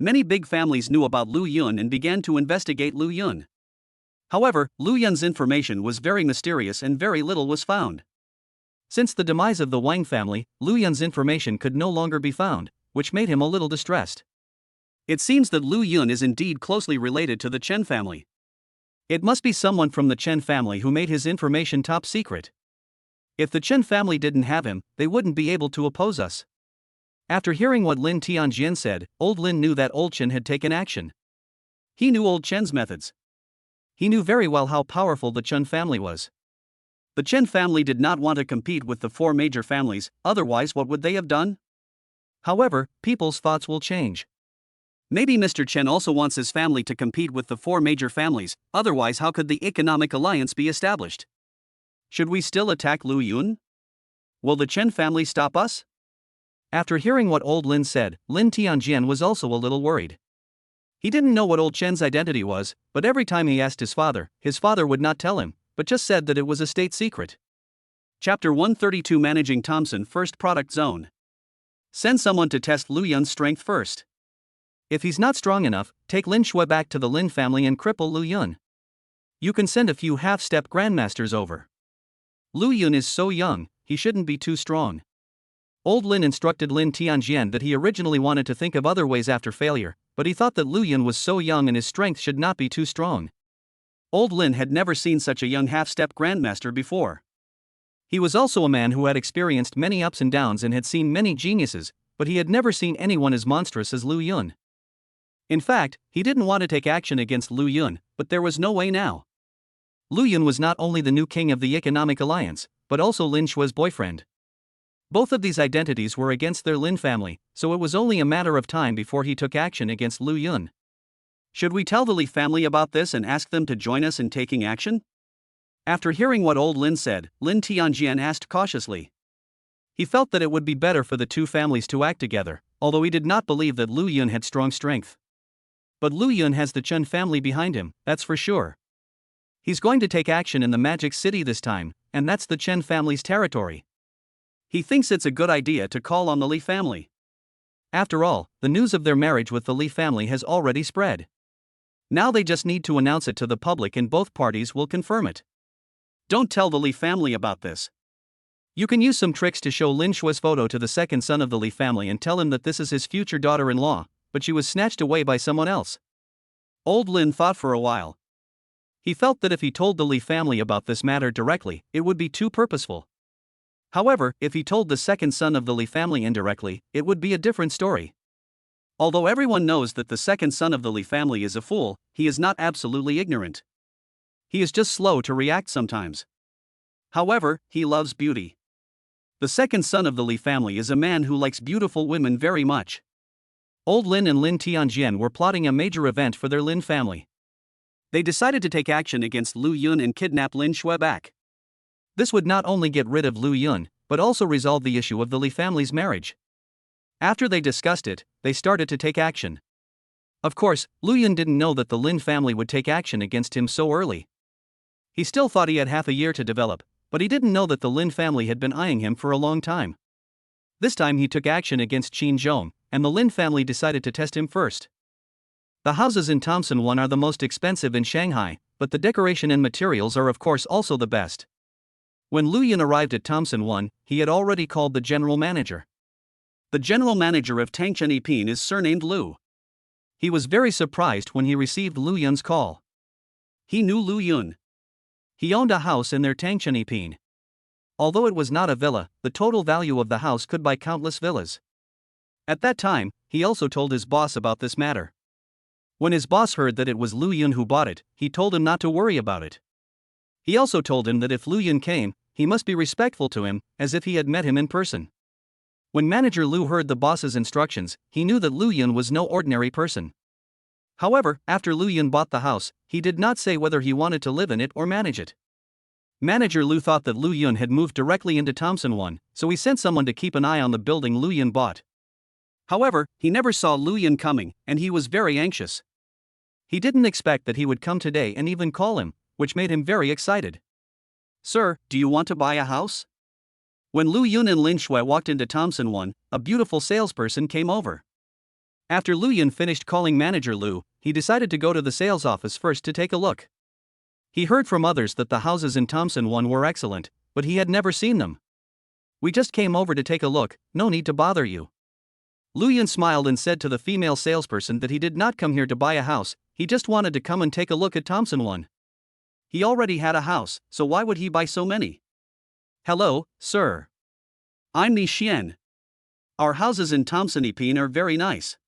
Many big families knew about Lu Yun and began to investigate Lu Yun. However, Lu Yun's information was very mysterious and very little was found.
Since the demise of the Wang family, Lu Yun's information could no longer be found, which made him a little distressed.
It seems that Lu Yun is indeed closely related to the Chen family.
It must be someone from the Chen family who made his information top secret. If the Chen family didn't have him, they wouldn't be able to oppose us. After hearing what Lin Tianjian said, old Lin knew that old Chen had taken action.
He knew old Chen's methods.
He knew very well how powerful the Chen family was.
The Chen family did not want to compete with the four major families, otherwise what would they have done?
However, people's thoughts will change.
Maybe Mr. Chen also wants his family to compete with the four major families, otherwise how could the economic alliance be established? Should we still attack Lu Yun? Will the Chen family stop us?
After hearing what old Lin said, Lin Tianjian was also a little worried. He didn't know what old Chen's identity was, but every time he asked his father would not tell him, but just said that it was a state secret.
Chapter 132 Managing Thompson First Product Zone. Send someone to test Lu Yun's strength first.
If he's not strong enough, take Lin Shui back to the Lin family and cripple Lu Yun. You can send a few half-step grandmasters over. Lu Yun is so young, he shouldn't be too strong. Old Lin instructed Lin Tianjian that he originally wanted to think of other ways after failure, but he thought that Lu Yun was so young and his strength should not be too strong.
Old Lin had never seen such a young half-step grandmaster before.
He was also a man who had experienced many ups and downs and had seen many geniuses, but he had never seen anyone as monstrous as Lu Yun. In fact, he didn't want to take action against Lu Yun, but there was no way now. Lu Yun was not only the new king of the economic alliance, but also Lin Shui's boyfriend. Both of these identities were against their Lin family, so it was only a matter of time before he took action against Lu Yun.
Should we tell the Li family about this and ask them to join us in taking action? After hearing what old Lin said, Lin Tianjian asked cautiously. He felt that it would be better for the two families to act together, although he did not believe that Lu Yun had strong strength. But Lu Yun has the Chen family behind him, that's for sure. He's going to take action in the Magic City this time, and that's the Chen family's territory. He thinks it's a good idea to call on the Li family.
After all, the news of their marriage with the Li family has already spread. Now they just need to announce it to the public and both parties will confirm it.
Don't tell the Li family about this.
You can use some tricks to show Lin Shui's photo to the second son of the Li family and tell him that this is his future daughter-in-law, but she was snatched away by someone else.
Old Lin thought for a while.
He felt that if he told the Li family about this matter directly, it would be too purposeful. However, if he told the second son of the Li family indirectly, it would be a different story.
Although everyone knows that the second son of the Li family is a fool, he is not absolutely ignorant. He is just slow to react sometimes. However, he loves beauty. The second son of the Li family is a man who likes beautiful women very much.
Old Lin and Lin Tianjian were plotting a major event for their Lin family.
They decided to take action against Lu Yun and kidnap Lin Shui back.
This would not only get rid of Lu Yun, but also resolve the issue of the Li family's marriage. After they discussed it, they started to take action. Of course, Lu Yun didn't know that the Lin family would take action against him so early. He still thought he had half a year to develop, but he didn't know that the Lin family had been eyeing him for a long time. This time he took action against Qin Zhong, and the Lin family decided to test him first. The houses in Thompson 1 are the most expensive in Shanghai, but the decoration and materials are of course also the best. When Lu Yun arrived at Thompson 1, he had already called the general manager.
The general manager of Tangchen Yipin is surnamed Lu.
He was very surprised when he received Lu Yun's call.
He knew Lu Yun.
He owned a house in their Tangchen Yipin. Although it was not a villa, the total value of the house could buy countless villas. At that time, he also told his boss about this matter. When his boss heard that it was Lu Yun who bought it, he told him not to worry about it. He also told him that if Lu Yun came, he must be respectful to him, as if he had met him in person. When manager Lu heard the boss's instructions, he knew that Lu Yun was no ordinary person. However, after Lu Yun bought the house, he did not say whether he wanted to live in it or manage it. Manager Lu thought that Lu Yun had moved directly into Thompson 1, so he sent someone to keep an eye on the building Lu Yun bought.
However, he never saw Lu Yun coming, and he was very anxious.
He didn't expect that he would come today and even call him, which made him very excited.
Sir, do you want to buy a house? When Lu Yun and Lin Shui walked into Thompson 1, a beautiful salesperson came over. After Lu Yun finished calling manager Lu, he decided to go to the sales office first to take a look. He heard from others that the houses in Thompson 1 were excellent, but he had never seen them. We just came over to take a look, no need to bother you. Lu Yun smiled and said to the female salesperson that he did not come here to buy a house, he just wanted to come and take a look at Thompson 1. He already had a house, so why would he buy so many?
Hello, sir.
I'm Ni Xian. Our houses in Thompson Yipin are very nice.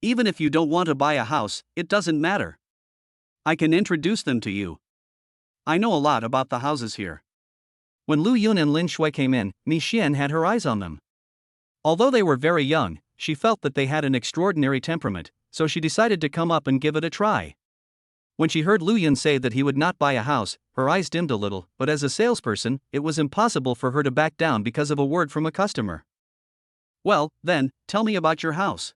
Even if you don't want to buy a house, it doesn't matter. I can introduce them to you. I know a lot about the houses here.
When Lu Yun and Lin Shui came in, Ni Xian had her eyes on them. Although they were very young, she felt that they had an extraordinary temperament, so she decided to come up and give it a try. When she heard Lu Yun say that he would not buy a house, her eyes dimmed a little, but as a salesperson, it was impossible for her to back down because of a word from a customer.
Well, then, tell me about your house.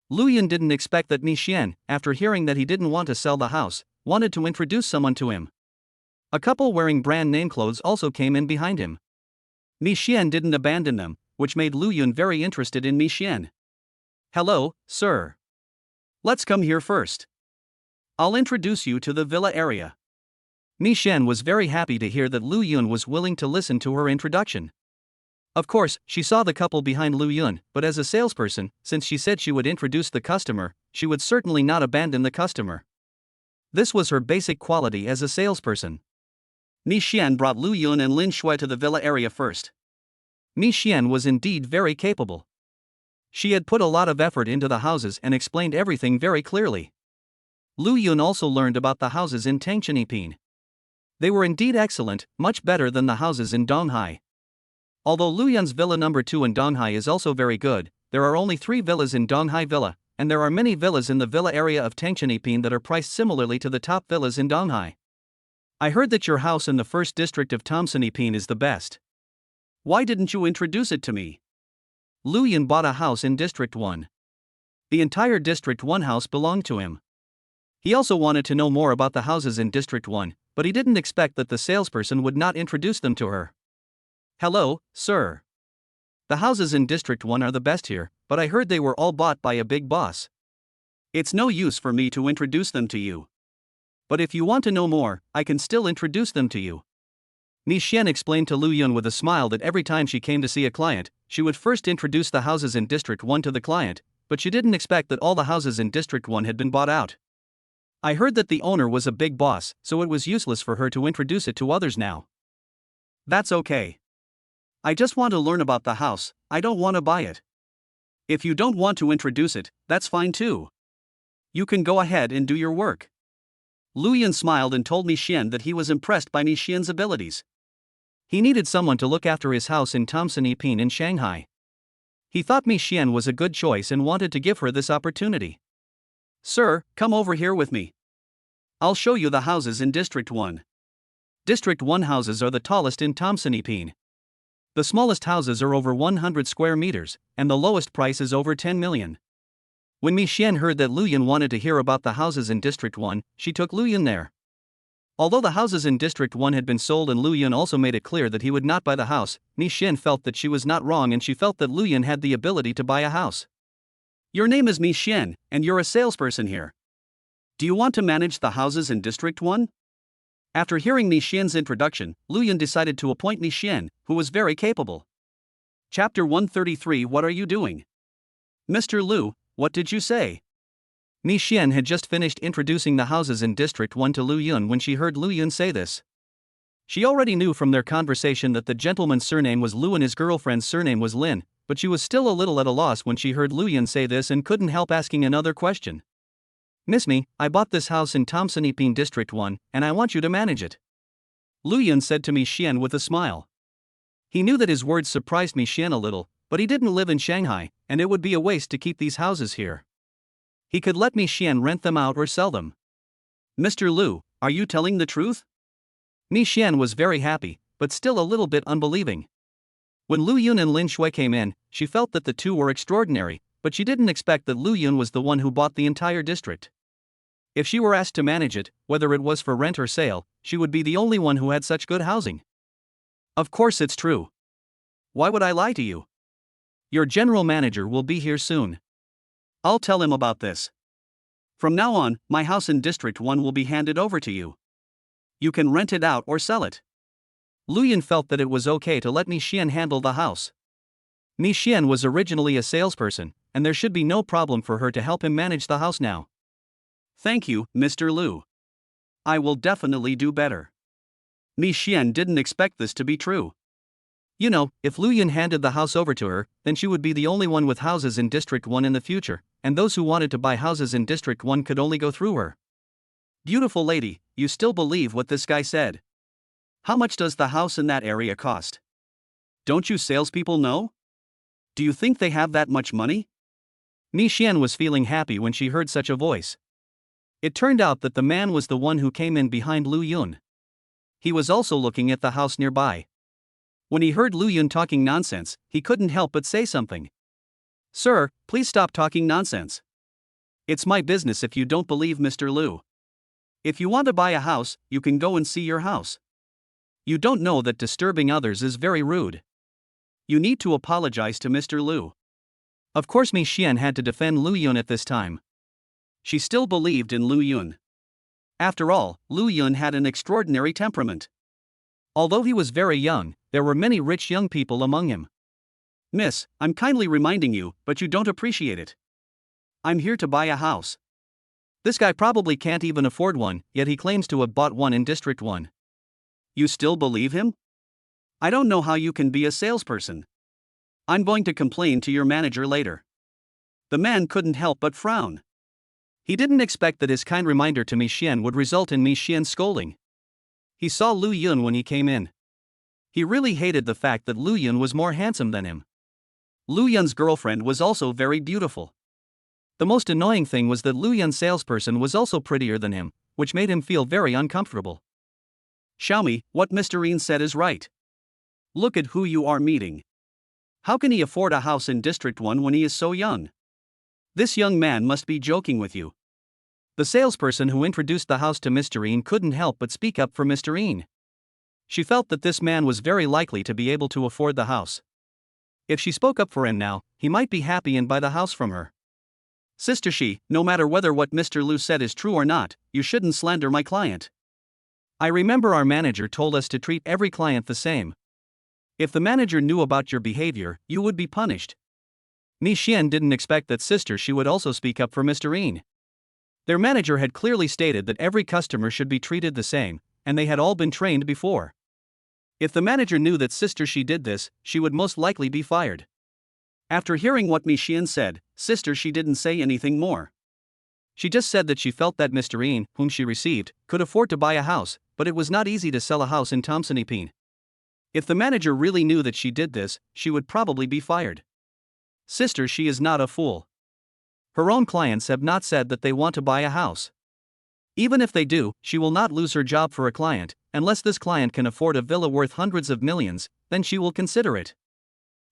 Lu Yun didn't expect that Mi Xian, after hearing that he didn't want to sell the house, wanted to introduce someone to him. A couple wearing brand name clothes also came in behind him.
Mi Xian didn't abandon them, which made Lu Yun very interested in Mi Xian. Hello, sir. Let's come here first. I'll introduce you to the villa area.
Mi Xian was very happy to hear that Lu Yun was willing to listen to her introduction. Of course, she saw the couple behind Lu Yun, but as a salesperson, since she said she would introduce the customer, she would certainly not abandon the customer. This was her basic quality as a salesperson.
Mi Xian brought Lu Yun and Lin Shui to the villa area first.
Mi Xian was indeed very capable. She had put a lot of effort into the houses and explained everything very clearly. Lu Yun also learned about the houses in Tangchenipin. They were indeed excellent, much better than the houses in Donghai. Although Lu Yun's villa number 2 in Donghai is also very good, there are only 3 villas in Donghai Villa, and there are many villas in the villa area of Tangchenipin that are priced similarly to the top villas in Donghai. I heard that your house in the first district of Tangchenipin is the best.
Why didn't you introduce it to me?
Lu Yun bought a house in District 1. The entire District 1 house belonged to him. He also wanted to know more about the houses in District 1, but he didn't expect that the salesperson would not introduce them to her.
Hello, sir.
The houses in District 1 are the best here, but I heard they were all bought by a big boss.
It's no use for me to introduce them to you. But if you want to know more, I can still introduce them to you.
Mi Xian explained to Lu Yun with a smile that every time she came to see a client, she would first introduce the houses in District 1 to the client, but she didn't expect that all the houses in District 1 had been bought out. I heard that the owner was a big boss, so it was useless for her to introduce it to others now.
That's okay. I just want to learn about the house, I don't want to buy it. If you don't want to introduce it, that's fine too. You can go ahead and do your work. Lu Yun smiled and told Mi Xian that he was impressed by Mi Xian's abilities.
He needed someone to look after his house in Tangchenipin in Shanghai. He thought Mi Xian was a good choice and wanted to give her this opportunity.
Sir, come over here with me. I'll show you the houses in District 1.
District 1 houses are the tallest in Tangchenipin. The smallest houses are over 100 square meters, and the lowest price is over 10 million. When Mi Xian heard that Lu Yun wanted to hear about the houses in District 1, she took Lu Yun there. Although the houses in District 1 had been sold and Lu Yun also made it clear that he would not buy the house, Mi Xian felt that she was not wrong and she felt that Lu Yun had the ability to buy a house.
Your name is Mi Xian, and you're a salesperson here. Do you want to manage the houses in District 1? After hearing Mi Xian's introduction, Lu Yun decided to appoint Mi Xian, who was very capable. Chapter 133. What are you doing? Mr. Lu, what did you say?
Mi Xian had just finished introducing the houses in District 1 to Lu Yun when she heard Lu Yun say this. She already knew from their conversation that the gentleman's surname was Lu and his girlfriend's surname was Lin, but she was still a little at a loss when she heard Lu Yun say this and couldn't help asking another question. Miss Me, I bought this house in Tangchenipin District 1, and I want you to manage it.
Lu Yun said to Mi Xian with a smile.
He knew that his words surprised Mi Xian a little, but he didn't live in Shanghai, and it would be a waste to keep these houses here. He could let Mi Xian rent them out or sell them.
Mr. Lu, are you telling the truth?
Mi Xian was very happy, but still a little bit unbelieving. When Lu Yun and Lin Shui came in, she felt that the two were extraordinary, but she didn't expect that Lu Yun was the one who bought the entire district. If she were asked to manage it, whether it was for rent or sale, she would be the only one who had such good housing.
Of course it's true. Why would I lie to you?
Your general manager will be here soon.
I'll tell him about this. From now on, my house in District 1 will be handed over to you. You can rent it out or sell it.
Lu Yun felt that it was okay to let Mi Xian handle the house. Mi Xian was originally a salesperson, and there should be no problem for her to help him manage the house now.
Thank you, Mr. Lu. I will definitely do better. Mi Xian didn't expect this to be true.
You know, if Lu Yun handed the house over to her, then she would be the only one with houses in District 1 in the future, and those who wanted to buy houses in District 1 could only go through her.
Beautiful lady, you still believe what this guy said? How much does the house in that area cost? Don't you salespeople know? Do you think they have that much money?
Mi Xian was feeling happy when she heard such a voice. It turned out that the man was the one who came in behind Lu Yun. He was also looking at the house nearby. When he heard Lu Yun talking nonsense, he couldn't help but say something. "Sir, please stop talking nonsense. It's my business if you don't believe Mr. Lu. If you want to buy a house, you can go and see your house. You don't know that disturbing others is very rude. You need to apologize to Mr. Lu." Of course Mi Xian had to defend Lu Yun at this time. She still believed in Lu Yun. After all, Lu Yun had an extraordinary temperament. Although he was very young, there were many rich young people among him. "Miss, I'm kindly reminding you, but you don't appreciate it. I'm here to buy a house." This guy probably can't even afford one, yet he claims to have bought one in District 1. You still believe him? I don't know how you can be a salesperson. I'm going to complain to your manager later. The man couldn't help but frown. He didn't expect that his kind reminder to Mi Xian would result in Mi Xian's scolding. He saw Lu Yun when he came in. He really hated the fact that Lu Yun was more handsome than him. Lu Yun's girlfriend was also very beautiful. The most annoying thing was that Lu Yun's salesperson was also prettier than him, which made him feel very uncomfortable. "Xiaomi, what Mr. Yin said is right. Look at who you are meeting. How can he afford a house in District 1 when he is so young? This young man must be joking with you." The salesperson who introduced the house to Mr. Yin couldn't help but speak up for Mr. Yin. She felt that this man was very likely to be able to afford the house. If she spoke up for him now, he might be happy and buy the house from her. "Sister Shi, no matter whether what Mr. Lu said is true or not, you shouldn't slander my client. I remember our manager told us to treat every client the same. If the manager knew about your behavior, you would be punished." Mi Xian didn't expect that Sister Shi would also speak up for Mr. Yin. Their manager had clearly stated that every customer should be treated the same, and they had all been trained before. If the manager knew that Sister Shi did this, she would most likely be fired. After hearing what Mi Xian said, Sister Shi didn't say anything more. She just said that she felt that Mr. Yin, whom she received, could afford to buy a house, but it was not easy to sell a house in Tomsonipine. If the manager really knew that she did this, she would probably be fired. Sister Shi is not a fool. Her own clients have not said that they want to buy a house. Even if they do, she will not lose her job for a client, unless this client can afford a villa worth hundreds of millions, then she will consider it.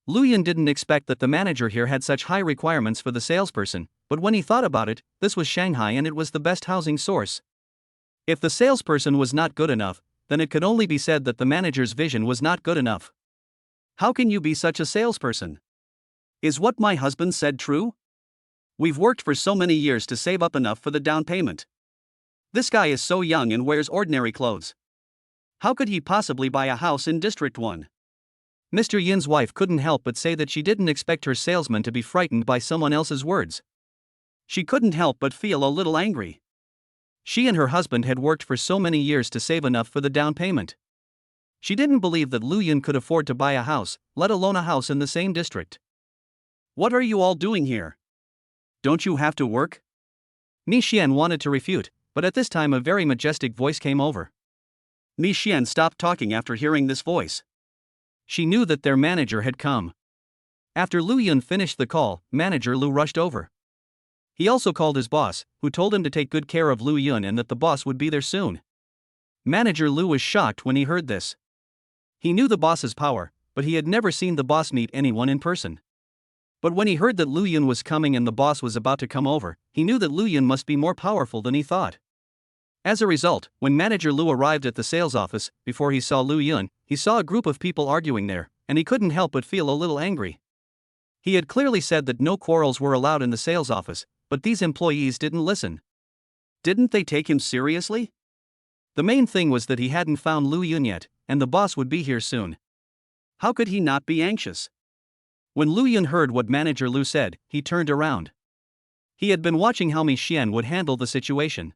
Lu Yun didn't expect that the manager here had such high requirements for the salesperson, but when he thought about it, this was Shanghai and it was the best housing source. If the salesperson was not good enough, then it could only be said that the manager's vision was not good enough. "How can you be such a salesperson? Is what my husband said true? We've worked for so many years to save up enough for the down payment. This guy is so young and wears ordinary clothes. How could he possibly buy a house in District 1? Mr. Yin's wife couldn't help but say that she didn't expect her salesman to be frightened by someone else's words. She couldn't help but feel a little angry. She and her husband had worked for so many years to save enough for the down payment. She didn't believe that Lu Yun could afford to buy a house, let alone a house in the same district. "What are you all doing here? Don't you have to work?" Mi Xian wanted to refute, but at this time a very majestic voice came over. Mi Xian stopped talking after hearing this voice. She knew that their manager had come. After Lu Yun finished the call, Manager Lu rushed over. He also called his boss, who told him to take good care of Lu Yun and that the boss would be there soon. Manager Lu was shocked when he heard this. He knew the boss's power, but he had never seen the boss meet anyone in person. But when he heard that Lu Yun was coming and the boss was about to come over, he knew that Lu Yun must be more powerful than he thought. As a result, when Manager Lu arrived at the sales office, before he saw Lu Yun, he saw a group of people arguing there, and he couldn't help but feel a little angry. He had clearly said that no quarrels were allowed in the sales office, but these employees didn't listen. Didn't they take him seriously? The main thing was that he hadn't found Lu Yun yet, and the boss would be here soon. How could he not be anxious? When Lu Yun heard what Manager Lu said, he turned around. He had been watching how Mi Xian would handle the situation.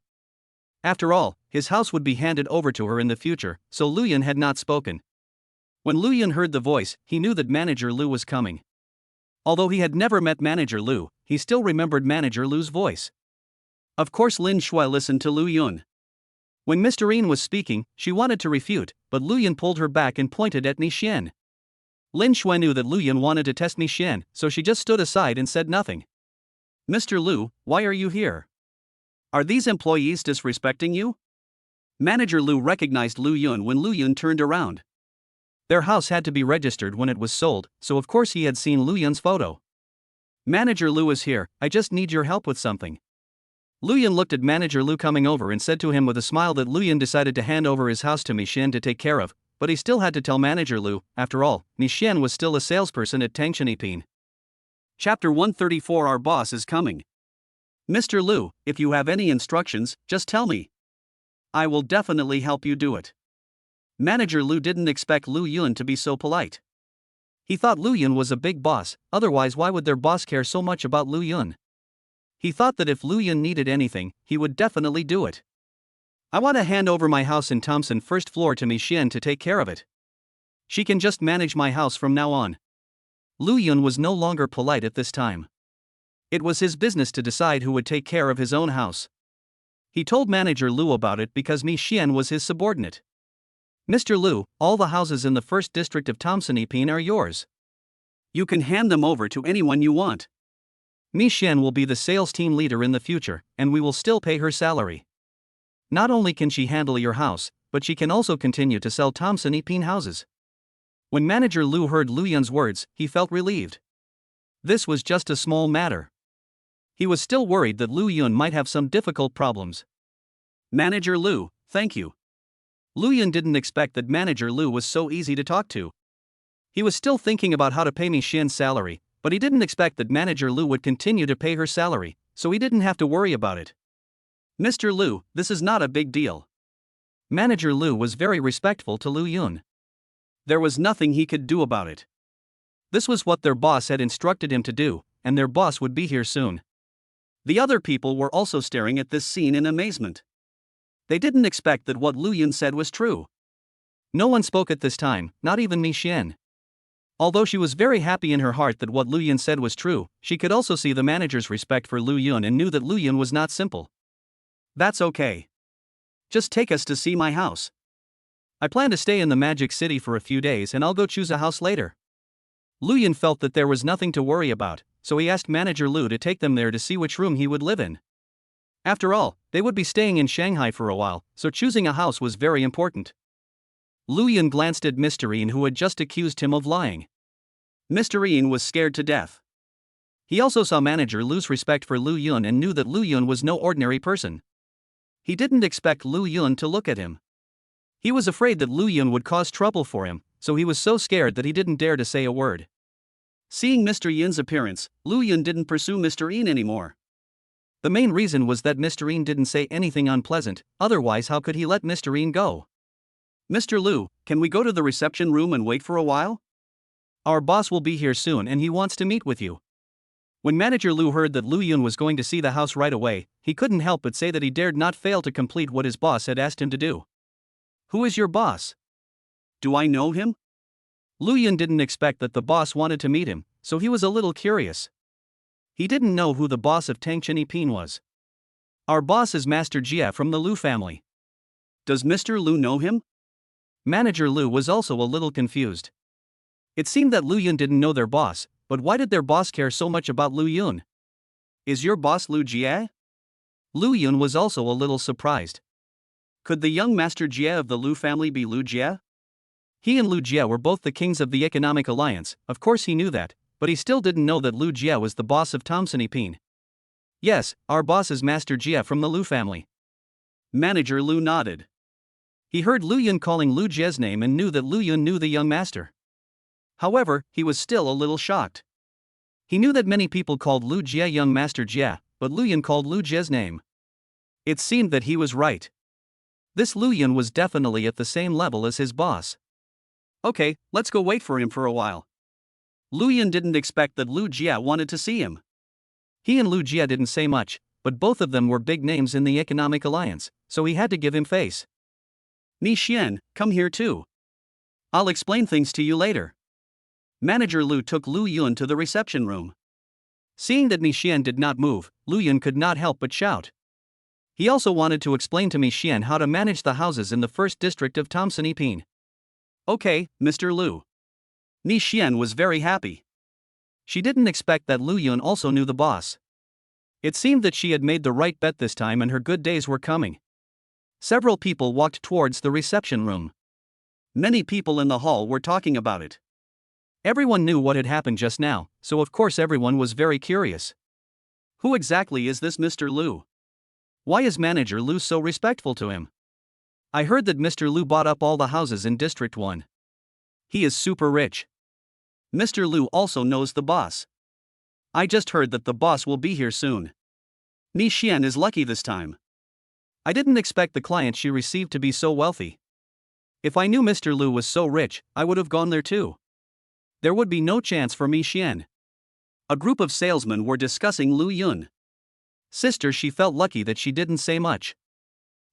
After all, his house would be handed over to her in the future, so Lu Yun had not spoken. When Lu Yun heard the voice, he knew that Manager Lu was coming. Although he had never met Manager Lu, he still remembered Manager Lu's voice. Of course Lin Shui listened to Lu Yun. When Mr. Yin was speaking, she wanted to refute, but Lu Yun pulled her back and pointed at Mi Xian. Lin Shui knew that Lu Yun wanted to test Mi Xian, so she just stood aside and said nothing.
Mr. Lu, why are you here? Are these employees disrespecting you? Manager Lu recognized Lu Yun when Lu Yun turned around.
Their house had to be registered when it was sold, so of course he had seen Lu Yun's photo.
Manager Lu is here, I just need your help with something.
Lu Yun looked at Manager Lu coming over and said to him with a smile that Lu Yun decided to hand over his house to Mi Xian to take care of, but he still had to tell Manager Lu, after all, Mi Xian was still a salesperson at Tangchenipin.
Chapter 134 Our boss is coming. Mr. Lu, if you have any instructions, just tell me. I will definitely help you do it. Manager Lu didn't expect Lu Yun to be so polite.
He thought Lu Yun was a big boss, otherwise why would their boss care so much about Lu Yun? He thought that if Lu Yun needed anything, he would definitely do it. I want to hand over my house in Thompson first floor to Mi Xian to take care of it. She can just manage my house from now on. Lu Yun was no longer polite at this time. It was his business to decide who would take care of his own house. He told Manager Lu about it because Mi Xian was his subordinate. Mr. Lu, all the houses in the first district of Tangchenipin are yours.
You can hand them over to anyone you want.
Mi Xian will be the sales team leader in the future, and we will still pay her salary. Not only can she handle your house, but she can also continue to sell Tangchenipin houses. When Manager Lu heard Lu Yun's words, he felt relieved. This was just a small matter. He was still worried that Lu Yun might have some difficult problems.
Manager Lu, thank you.
Lu Yun didn't expect that Manager Lu was so easy to talk to. He was still thinking about how to pay Mi Xian's salary, but he didn't expect that Manager Lu would continue to pay her salary, so he didn't have to worry about it.
Mr. Lu, this is not a big deal.
Manager Lu was very respectful to Lu Yun.
There was nothing he could do about it.
This was what their boss had instructed him to do, and their boss would be here soon.
The other people were also staring at this scene in amazement. They didn't expect that what Lu Yun said was true.
No one spoke at this time, not even Mi Xian. Although she was very happy in her heart that what Lu Yun said was true, she could also see the manager's respect for Lu Yun and knew that Lu Yun was not simple.
That's okay. Just take us to see my house.
I plan to stay in the Magic City for a few days and I'll go choose a house later. Lu Yun felt that there was nothing to worry about, so he asked Manager Lu to take them there to see which room he would live in. After all, they would be staying in Shanghai for a while, so choosing a house was very important. Lu Yun glanced at Mr. Yin, who had just accused him of lying.
Mr. Yin was scared to death.
He also saw Manager Lu's respect for Lu Yun and knew that Lu Yun was no ordinary person. He didn't expect Lu Yun to look at him. He was afraid that Lu Yun would cause trouble for him, so he was so scared that he didn't dare to say a word.
Seeing Mr. Yin's appearance, Lu Yun didn't pursue Mr. Yin anymore.
The main reason was that Mr. Yin didn't say anything unpleasant, otherwise how could he let Mr. Yin go?
Mr. Lu, can we go to the reception room and wait for a while?
Our boss will be here soon and he wants to meet with you. When Manager Lu heard that Lu Yun was going to see the house right away, he couldn't help but say that he dared not fail to complete what his boss had asked him to do.
Who is your boss? Do I know him?
Lu Yun didn't expect that the boss wanted to meet him, so he was a little curious. He didn't know who the boss of Tangchenipin was. Our boss is Master Jia from the Lu family.
Does Mr. Lu know him?
Manager Lu was also a little confused. It seemed that Lu Yun didn't know their boss, but why did their boss care so much about Lu Yun?
Is your boss Lu Jia?
Lu Yun was also a little surprised.
Could the young Master Jia of the Lu family be Lu Jia?
He and Lu Jia were both the kings of the Economic Alliance, of course he knew that, but he still didn't know that Lu Jia was the boss of Tangchenipin. Yes, our boss is Master Jia from the Lu family.
Manager Lu nodded.
He heard Lu Yun calling Lu Jia's name and knew that Lu Yun knew the young master. However, he was still a little shocked. He knew that many people called Lu Jia young Master Jia, but Lu Yun called Lu Jia's name. It seemed that he was right. This Lu Yun was definitely at the same level as his boss.
Okay, let's go wait for him for a while. Lu Yun didn't expect that Lu Jia wanted to see him.
He and Lu Jia didn't say much, but both of them were big names in the Economic Alliance, so he had to give him face.
Mi Xian, come here too. I'll explain things to you later. Manager Lu took Lu Yun to the reception room.
Seeing that Mi Xian did not move, Lu Yun could not help but shout. He also wanted to explain to Mi Xian how to manage the houses in the first district of Tangchenipin.
Okay, Mr. Lu. Mi Xian was very happy.
She didn't expect that Lu Yun also knew the boss. It seemed that she had made the right bet this time and her good days were coming. Several people walked towards the reception room.
Many people in the hall were talking about it.
Everyone knew what had happened just now, so of course everyone was very curious.
Who exactly is this Mr. Liu?
Why is Manager Liu so respectful to him? I heard that Mr. Liu bought up all the houses in District 1.
He is super rich. Mr. Liu also knows the boss. I just heard that the boss will be here soon. Ni Xian is lucky this time.
I didn't expect the client she received to be so wealthy. If I knew Mr. Liu was so rich, I would have gone there too. There would be no chance for Mi Xian.
A group of salesmen were discussing Lu Yun.
Sister, she felt lucky that she didn't say much.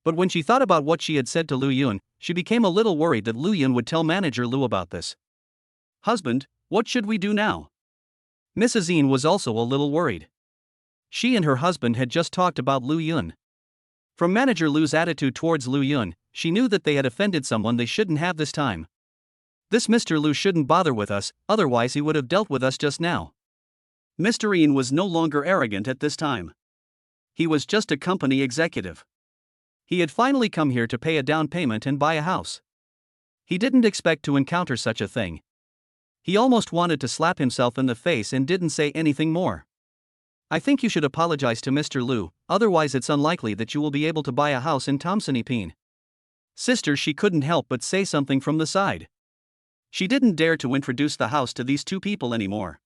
But when she thought about what she had said to Lu Yun, she became a little worried that Lu Yun would tell Manager Liu about this.
Husband, what should we do now?
Mrs. Yin was also a little worried. She and her husband had just talked about Lu Yun. From Manager Liu's attitude towards Lu Yun, she knew that they had offended someone they shouldn't have this time. This Mr. Liu shouldn't bother with us, otherwise he would have dealt with us just now.
Mr. Yin was no longer arrogant at this time. He was just a company executive.
He had finally come here to pay a down payment and buy a house. He didn't expect to encounter such a thing. He almost wanted to slap himself in the face and didn't say anything more. I think you should apologize to Mr. Liu, otherwise it's unlikely that you will be able to buy a house in Tomsonipine.
Sister, she couldn't help but say something from the side. She didn't dare to introduce the house to these two people anymore.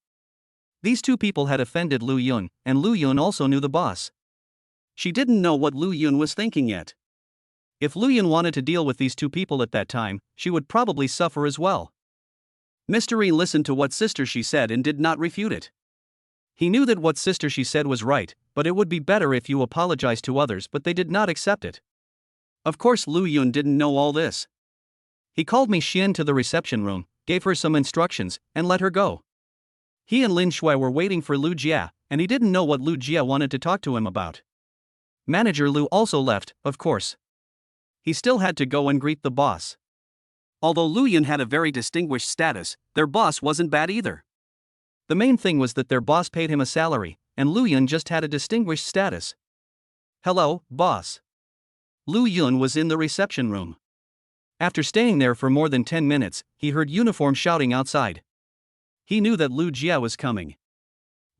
These two people had offended Lu Yun, and Lu Yun also knew the boss.
She didn't know what Lu Yun was thinking yet.
If Lu Yun wanted to deal with these two people at that time, she would probably suffer as well.
Mr. Yin listened to what sister she said and did not refute it.
He knew that what sister she said was right, but it would be better if you apologized to others, but they did not accept it.
Of course Lu Yun didn't know all this.
He called Mi Xian to the reception room, gave her some instructions, and let her go. He and Lin Shui were waiting for Lu Jia, and he didn't know what Lu Jia wanted to talk to him about. Manager Liu also left, of course. He still had to go and greet the boss.
Although Lu Yun had a very distinguished status, their boss wasn't bad either.
The main thing was that their boss paid him a salary, and Lu Yun just had a distinguished status. Hello, boss. Lu Yun was in the reception room. After staying there for more than 10 minutes, he heard uniform shouting outside. He knew that Lu Jia was coming.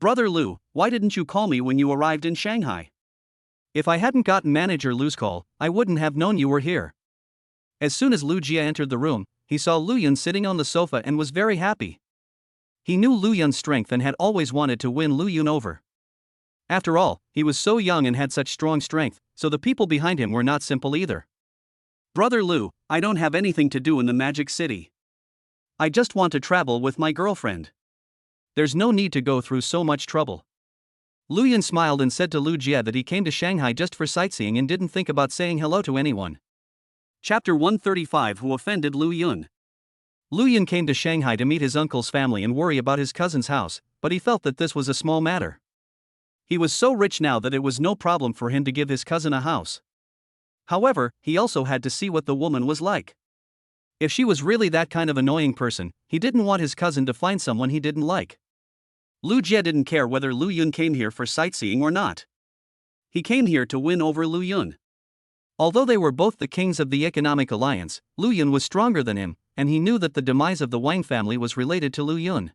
Brother Lu, why didn't you call me when you arrived in Shanghai?
If I hadn't gotten Manager Lu's call, I wouldn't have known you were here. As soon as Lu Jia entered the room, he saw Lu Yun sitting on the sofa and was very happy. He knew Lu Yun's strength and had always wanted to win Lu Yun over. After all, he was so young and had such strong strength, so the people behind him were not simple either.
Brother Lu, I don't have anything to do in the Magic City. I just want to travel with my girlfriend.
There's no need to go through so much trouble. Lu Yun smiled and said to Lu Jia that he came to Shanghai just for sightseeing and didn't think about saying hello to anyone.
Chapter 135 Who offended Lu Yun?
Lu Yun came to Shanghai to meet his uncle's family and worry about his cousin's house, but he felt that this was a small matter. He was so rich now that it was no problem for him to give his cousin a house. However, he also had to see what the woman was like. If she was really that kind of annoying person, he didn't want his cousin to find someone he didn't like.
Lu Jia didn't care whether Lu Yun came here for sightseeing or not. He came here to win over Lu Yun.
Although they were both the kings of the economic alliance, Lu Yun was stronger than him, and he knew that the demise of the Wang family was related to Lu Yun.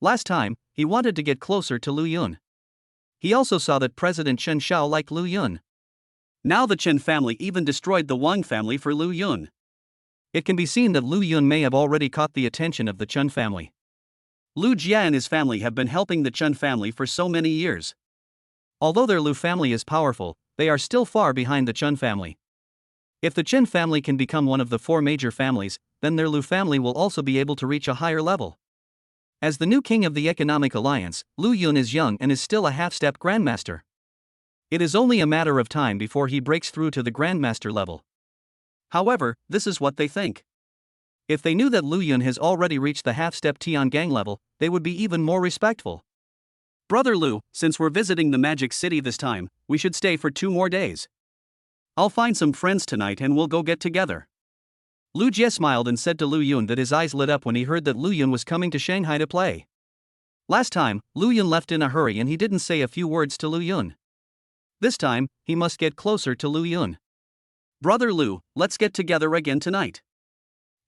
Last time, he wanted to get closer to Lu Yun. He also saw that President Chen Shao liked Lu Yun.
Now the Chen family even destroyed the Wang family for Lu Yun.
It can be seen that Lu Yun may have already caught the attention of the Chen family.
Lu Jia and his family have been helping the Chen family for so many years.
Although their Lu family is powerful, they are still far behind the Chen family. If the Chen family can become one of the 4 major families, then their Lu family will also be able to reach a higher level. As the new king of the economic alliance, Lu Yun is young and is still a half-step grandmaster. It is only a matter of time before he breaks through to the grandmaster level.
However, this is what they think.
If they knew that Lu Yun has already reached the half-step Tian Gang level, they would be even more respectful.
Brother Lu, since we're visiting the Magic City this time, we should stay for 2 more days. I'll find some friends tonight and we'll go get together.
Lu Jie smiled and said to Lu Yun that his eyes lit up when he heard that Lu Yun was coming to Shanghai to play. Last time, Lu Yun left in a hurry and he didn't say a few words to Lu Yun. This time, he must get closer to Lu Yun.
Brother Lu, let's get together again tonight.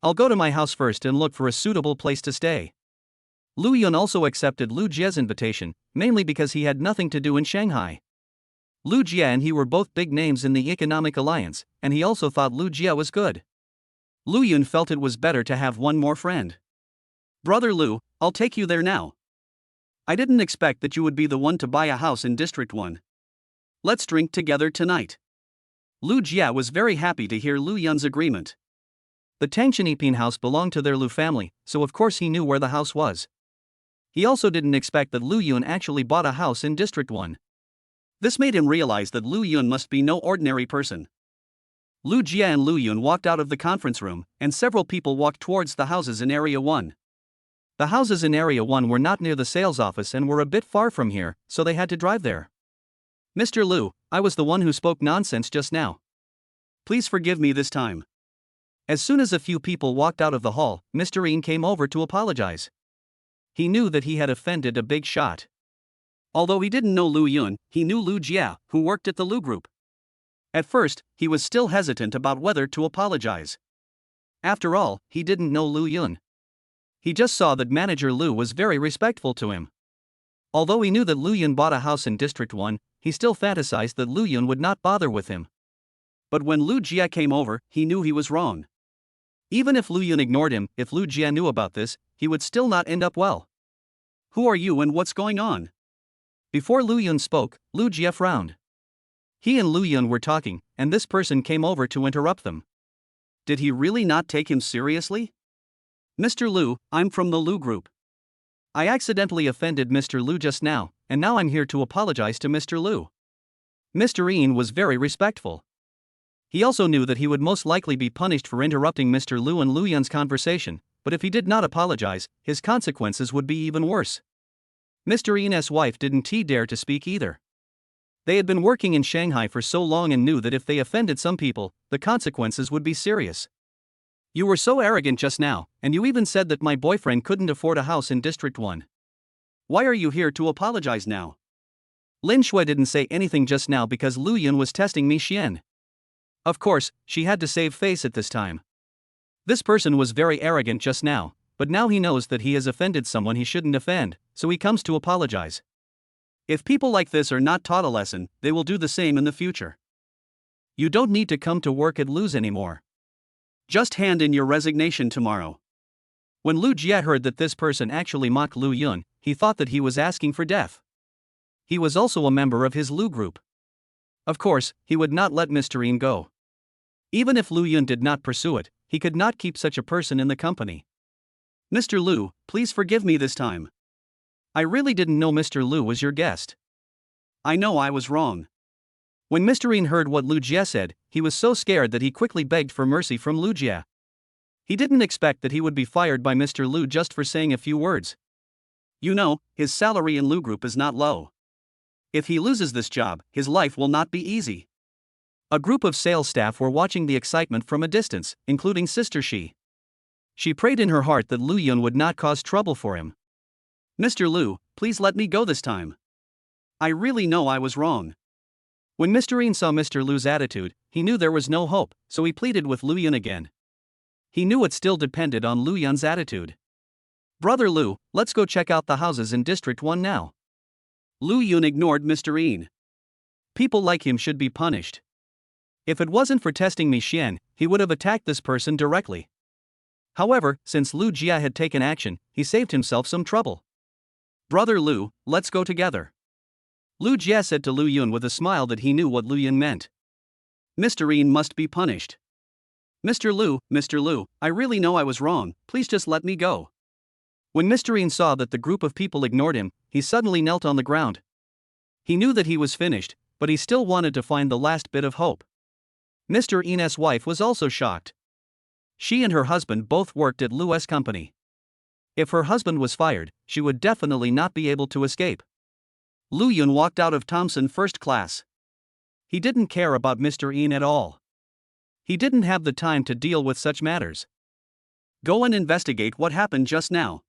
I'll go to my house first and look for a suitable place to stay. Lu Yun also accepted Lu Jie's invitation, mainly because he had nothing to do in Shanghai. Lu Jie and he were both big names in the economic alliance, and he also thought Lu Jie was good.
Lu Yun felt it was better to have one more friend. Brother Lu, I'll take you there now. I didn't expect that you would be the one to buy a house in District 1. Let's drink together tonight. Lu Jie was very happy to hear Lu Yun's agreement.
The Tangchenipin house belonged to their Lu family, so of course he knew where the house was. He also didn't expect that Lu Yun actually bought a house in District 1.
This made him realize that Lu Yun must be no ordinary person. Lu Jie and Lu Yun walked out of the conference room, and several people walked towards the houses in Area 1.
The houses in Area 1 were not near the sales office and were a bit far from here, so they had to drive there.
Mr. Lu, I was the one who spoke nonsense just now. Please forgive me this time.
As soon as a few people walked out of the hall, Mr. Yin came over to apologize. He knew that he had offended a big shot.
Although he didn't know Lu Yun, he knew Lu Jie, who worked at the Lu Group. At first, he was still hesitant about whether to apologize. After all, he didn't know Lu Yun. He just saw that Manager Lu was very respectful to him. Although he knew that Lu Yun bought a house in District 1, he still fantasized that Lu Yun would not bother with him. But when Lu Jie came over, he knew he was wrong. Even if Lu Yun ignored him, if Lu Jie knew about this, he would still not end up well. Who are you and what's going on?
Before Lu Yun spoke, Lu Jie frowned. He and Lu Yun were talking, and this person came over to interrupt them.
Did he really not take him seriously? Mr. Lu, I'm from the Lu Group.
I accidentally offended Mr. Lu just now, and now I'm here to apologize to Mr. Lu. Mr. Yin was very respectful. He also knew that he would most likely be punished for interrupting Mr. Lu and Lu Yun's conversation, but if he did not apologize, his consequences would be even worse. Mr. Yin's wife didn't dare to speak either. They had been working in Shanghai for so long and knew that if they offended some people, the consequences would be serious.
You were so arrogant just now, and you even said that my boyfriend couldn't afford a house in District 1. Why are you here to apologize now?
Lin Shui didn't say anything just now because Lu Yun was testing Mi Xian. Of course, she had to save face at this time. This person was very arrogant just now, but now he knows that he has offended someone he shouldn't offend, so he comes to apologize.
If people like this are not taught a lesson, they will do the same in the future. You don't need to come to work at Lu's anymore. Just hand in your resignation tomorrow.
When Lu Jie heard that this person actually mocked Lu Yun, he thought that he was asking for death. He was also a member of his Lu Group. Of course, he would not let Mr. Yin go. Even if Lu Yun did not pursue it, he could not keep such a person in the company.
Mr. Lu, please forgive me this time.
I really didn't know Mr. Lu was your guest.
I know I was wrong.
When Mr. Yin heard what Lu Jie said, he was so scared that he quickly begged for mercy from Lu Jie. He didn't expect that he would be fired by Mr. Lu just for saying a few words.
You know, his salary in Lu Group is not low. If he loses this job, his life will not be easy.
A group of sales staff were watching the excitement from a distance, including Sister Shi. She prayed in her heart that Lu Yun would not cause trouble for him.
Mr. Lu, please let me go this time. I really know I was wrong.
When Mr. Yin saw Mr. Lu's attitude, he knew there was no hope, so he pleaded with Lu Yun again. He knew it still depended on Lu Yun's attitude.
Brother Lu, let's go check out the houses in District 1 now. Lu Yun ignored Mr. Yin.
People like him should be punished. If it wasn't for testing Mi Xian, he would have attacked this person directly. However, since Lu Jie had taken action, he saved himself some trouble.
Brother Lu, let's go together.
Lu Jie said to Lu Yun with a smile that he knew what Lu Yun meant.
Mr. Yin must be punished. Mr. Lu, I really know I was wrong, please just let me go.
When Mr. Yin saw that the group of people ignored him, he suddenly knelt on the ground. He knew that he was finished, but he still wanted to find the last bit of hope. Mr. Yin's wife was also shocked. She and her husband both worked at Lu's company. If her husband was fired, she would definitely not be able to escape.
Lu Yun walked out of Thompson first class.
He didn't care about Mr. Yin at all. He didn't have the time to deal with such matters.
Go and investigate what happened just now.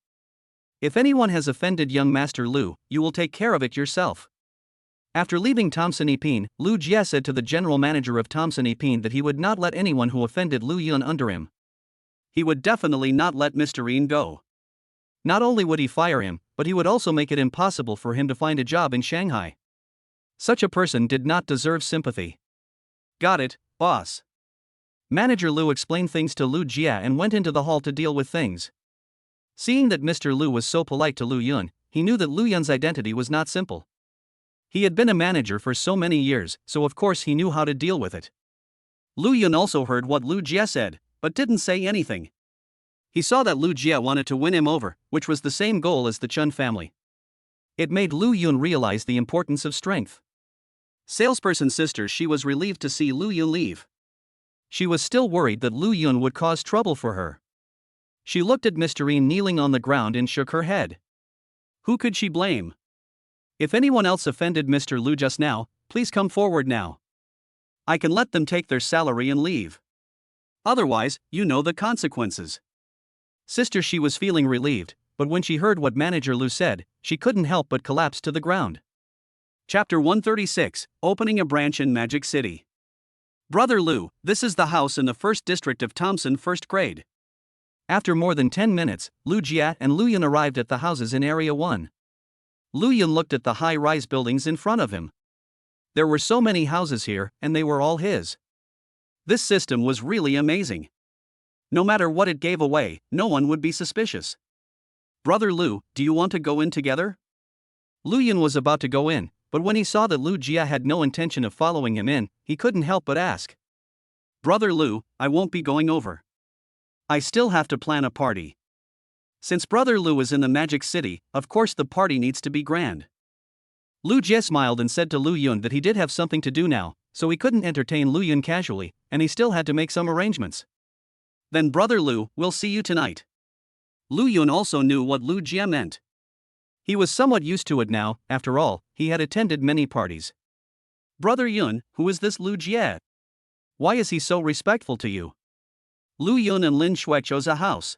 If anyone has offended young Master Lu, you will take care of it yourself. After leaving Thompson Epine, Lu Jie said to the general manager of Thompson Epine that he would not let anyone who offended Lu Yun under him.
He would definitely not let Mr. Yin go.
Not only would he fire him, but he would also make it impossible for him to find a job in Shanghai. Such a person did not deserve sympathy.
Got it, boss.
Manager Lu explained things to Lu Jie and went into the hall to deal with things. Seeing that Mr. Lu was so polite to Lu Yun, he knew that Lu Yun's identity was not simple. He had been a manager for so many years, so of course he knew how to deal with it.
Lu Yun also heard what Lu Jie said, but didn't say anything. He saw that Lu Jie wanted to win him over, which was the same goal as the Chen family.
It made Lu Yun realize the importance of strength.
Salesperson's sister, she was relieved to see Lu Yun leave.
She was still worried that Lu Yun would cause trouble for her. She looked at Mr. Yin kneeling on the ground and shook her head.
Who could she blame?
If anyone else offended Mr. Lu just now, please come forward now.
I can let them take their salary and leave. Otherwise, you know the consequences.
Sister, she was feeling relieved, but when she heard what Manager Lu said, she couldn't help but collapse to the ground.
Chapter 136, Opening a Branch in Magic City. Brother Lu, this is the house in the 1st district of Thompson 1st grade.
After more than 10 minutes, Lu Jie and Lu Yun arrived at the houses in Area 1. Lu Yun looked at the high-rise buildings in front of him. There were so many houses here, and they were all his.
This system was really amazing. No matter what it gave away, no one would be suspicious. Brother Lu, do you want to go in together?
Lu Yun was about to go in, but when he saw that Lu Jie had no intention of following him in, he couldn't help but ask.
Brother Lu, I won't be going over. I still have to plan a party. Since Brother Lu is in the Magic City, of course the party needs to be grand.
Lu Jie smiled and said to Lu Yun that he did have something to do now, so he couldn't entertain Lu Yun casually, and he still had to make some arrangements.
Then Brother Lu, we'll see you tonight. Lu Yun also knew what Lu Jie meant.
He was somewhat used to it now, after all, he had attended many parties.
Brother Yun, who is this Lu Jie?
Why is he so respectful to you?
Lu Yun and Lin Shui chose a house.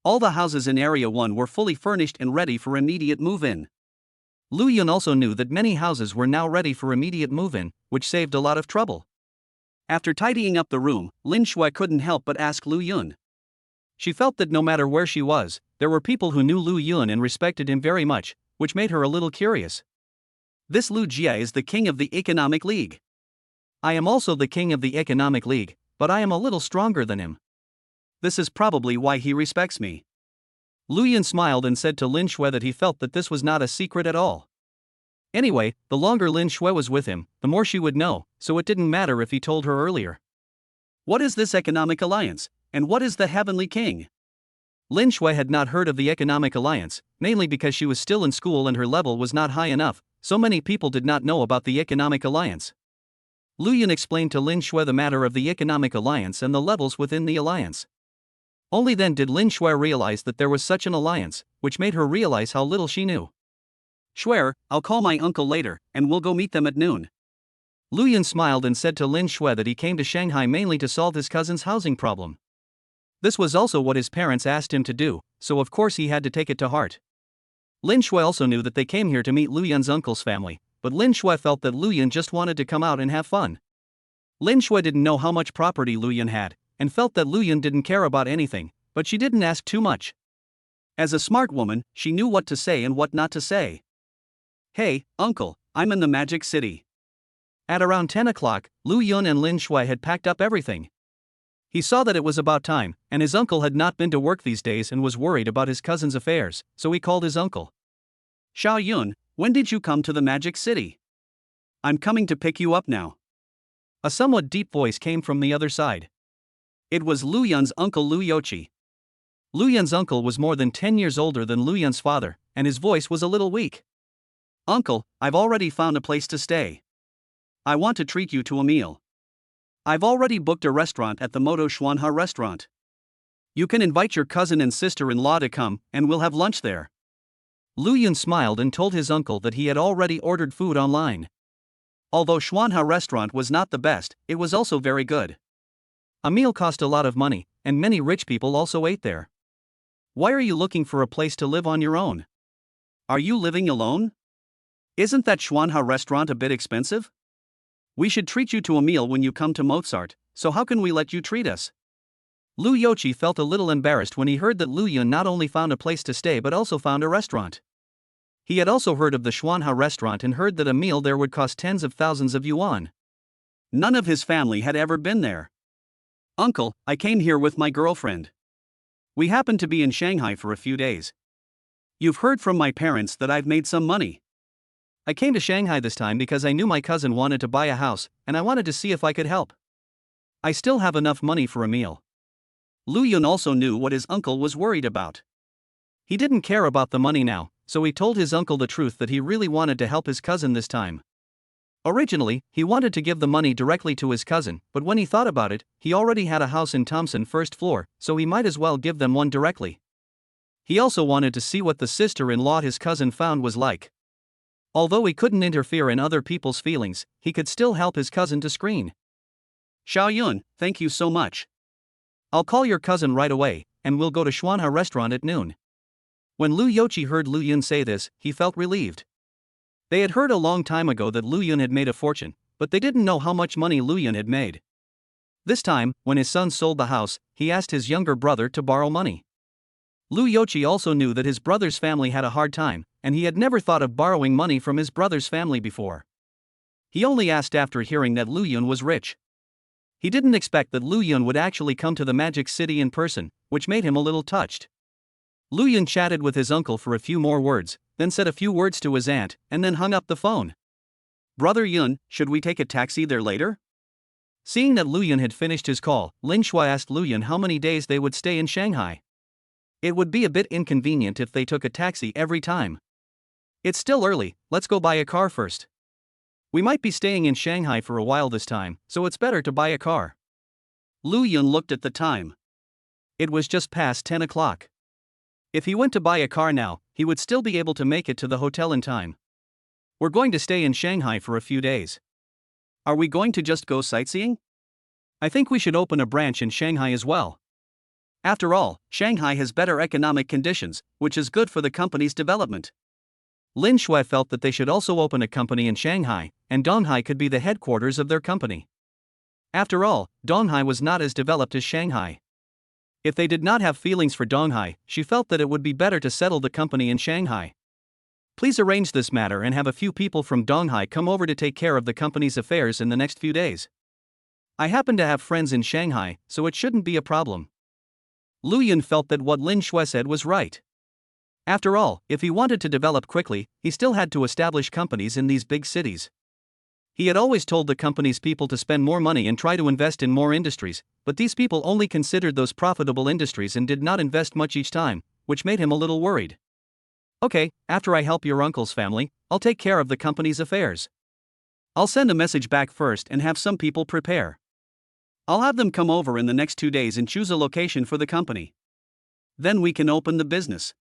All the houses in Area 1 were fully furnished and ready for immediate move-in.
Lu Yun also knew that many houses were now ready for immediate move-in, which saved a lot of trouble.
After tidying up the room, Lin Shui couldn't help but ask Lu Yun.
She felt that no matter where she was, there were people who knew Lu Yun and respected him very much, which made her a little curious.
This Lu Jie is the king of the Economic League.
I am also the king of the Economic League, but I am a little stronger than him.
This is probably why he respects me.
Lu Yun smiled and said to Lin Shui that he felt that this was not a secret at all. Anyway, the longer Lin Shui was with him, the more she would know, so it didn't matter if he told her earlier.
What is this Economic Alliance, and what is the Heavenly King?
Lin Shui had not heard of the Economic Alliance, mainly because she was still in school and her level was not high enough, so many people did not know about the Economic Alliance. Lu Yun explained to Lin Shui the matter of the Economic Alliance and the levels within the alliance. Only then did Lin Shui realize that there was such an alliance, which made her realize how little she knew.
Shui, I'll call my uncle later, and we'll go meet them at noon.
Lu Yun smiled and said to Lin Shui that he came to Shanghai mainly to solve his cousin's housing problem. This was also what his parents asked him to do, so of course he had to take it to heart. Lin Shui also knew that they came here to meet Lu Yun's uncle's family, but Lin Shui felt that Lu Yun just wanted to come out and have fun. Lin Shui didn't know how much property Lu Yun had, and felt that Lu Yun didn't care about anything, but she didn't ask too much.
As a smart woman, she knew what to say and what not to say. Hey, uncle, I'm in the Magic City.
At around 10 o'clock, Lu Yun and Lin Shui had packed up everything. He saw that it was about time, and his uncle had not been to work these days and was worried about his cousin's affairs, so he called his uncle.
Xiao Yun, when did you come to the Magic City? I'm coming to pick you up now.
A somewhat deep voice came from the other side.
It was Lu Yun's uncle Lu Youqi.
Lu Yun's uncle was more than 10 years older than Lu Yun's father, and his voice was a little weak.
Uncle, I've already found a place to stay. I want to treat you to a meal. I've already booked a restaurant at the Moto Xuanha restaurant. You can invite your cousin and sister-in-law to come, and we'll have lunch there.
Lu Yun smiled and told his uncle that he had already ordered food online.
Although Xuanha restaurant was not the best, it was also very good.
A meal cost a lot of money, and many rich people also ate there.
Why are you looking for a place to live on your own? Are you living alone? Isn't that Schwanha restaurant a bit expensive? We should treat you to a meal when you come to Mozart, so how can we let you treat us? Lu Yoqi felt a little embarrassed when he heard that Lu Yun not only found a place to stay but also found a restaurant. He had also heard of the Schwanha restaurant and heard that a meal there would cost tens of thousands of yuan. None of his family had ever been there. Uncle, I came here with my girlfriend. We happened to be in Shanghai for a few days. You've heard from my parents that I've made some money. I came to Shanghai this time because I knew my cousin wanted to buy a house, and I wanted to see if I could help. I still have enough money for a meal. Lu Yun also knew what his uncle was worried about. He didn't care about the money now, so he told his uncle the truth that he really wanted to help his cousin this time. Originally, he wanted to give the money directly to his cousin, but when he thought about it, he already had a house in Thompson first floor, so he might as well give them one directly. He also wanted to see what the sister-in-law his cousin found was like. Although he couldn't interfere in other people's feelings, he could still help his cousin to screen. Xiao Yun, thank you so much. I'll call your cousin right away, and we'll go to Schwanha restaurant at noon. When Lu Yoqi heard Lu Yun say this, he felt relieved. They had heard a long time ago that Lu Yun had made a fortune, but they didn't know how much money Lu Yun had made. This time, when his son sold the house, he asked his younger brother to borrow money. Lu Yoqi also knew that his brother's family had a hard time, and he had never thought of borrowing money from his brother's family before. He only asked after hearing that Lu Yun was rich. He didn't expect that Lu Yun would actually come to the Magic City in person, which made him a little touched. Lu Yun chatted with his uncle for a few more words, then said a few words to his aunt, and then hung up the phone. Brother Yun, should we take a taxi there later? Seeing that Lu Yun had finished his call, Lin Shui asked Lu Yun how many days they would stay in Shanghai. It would be a bit inconvenient if they took a taxi every time. It's still early, let's go buy a car first. We might be staying in Shanghai for a while this time, so it's better to buy a car. Lu Yun looked at the time. It was just past 10 o'clock. If he went to buy a car now, he would still be able to make it to the hotel in time. We're going to stay in Shanghai for a few days. Are we going to just go sightseeing? I think we should open a branch in Shanghai as well. After all, Shanghai has better economic conditions, which is good for the company's development. Lin Shui felt that they should also open a company in Shanghai, and Donghai could be the headquarters of their company. After all, Donghai was not as developed as Shanghai. If they did not have feelings for Donghai, she felt that it would be better to settle the company in Shanghai. Please arrange this matter and have a few people from Donghai come over to take care of the company's affairs in the next few days. I happen to have friends in Shanghai, so it shouldn't be a problem. Lu Yun felt that what Lin Shui said was right. After all, if he wanted to develop quickly, he still had to establish companies in these big cities. He had always told the company's people to spend more money and try to invest in more industries, but these people only considered those profitable industries and did not invest much each time, which made him a little worried. Okay, after I help your uncle's family, I'll take care of the company's affairs. I'll send a message back first and have some people prepare. I'll have them come over in the next 2 days and choose a location for the company. Then we can open the business.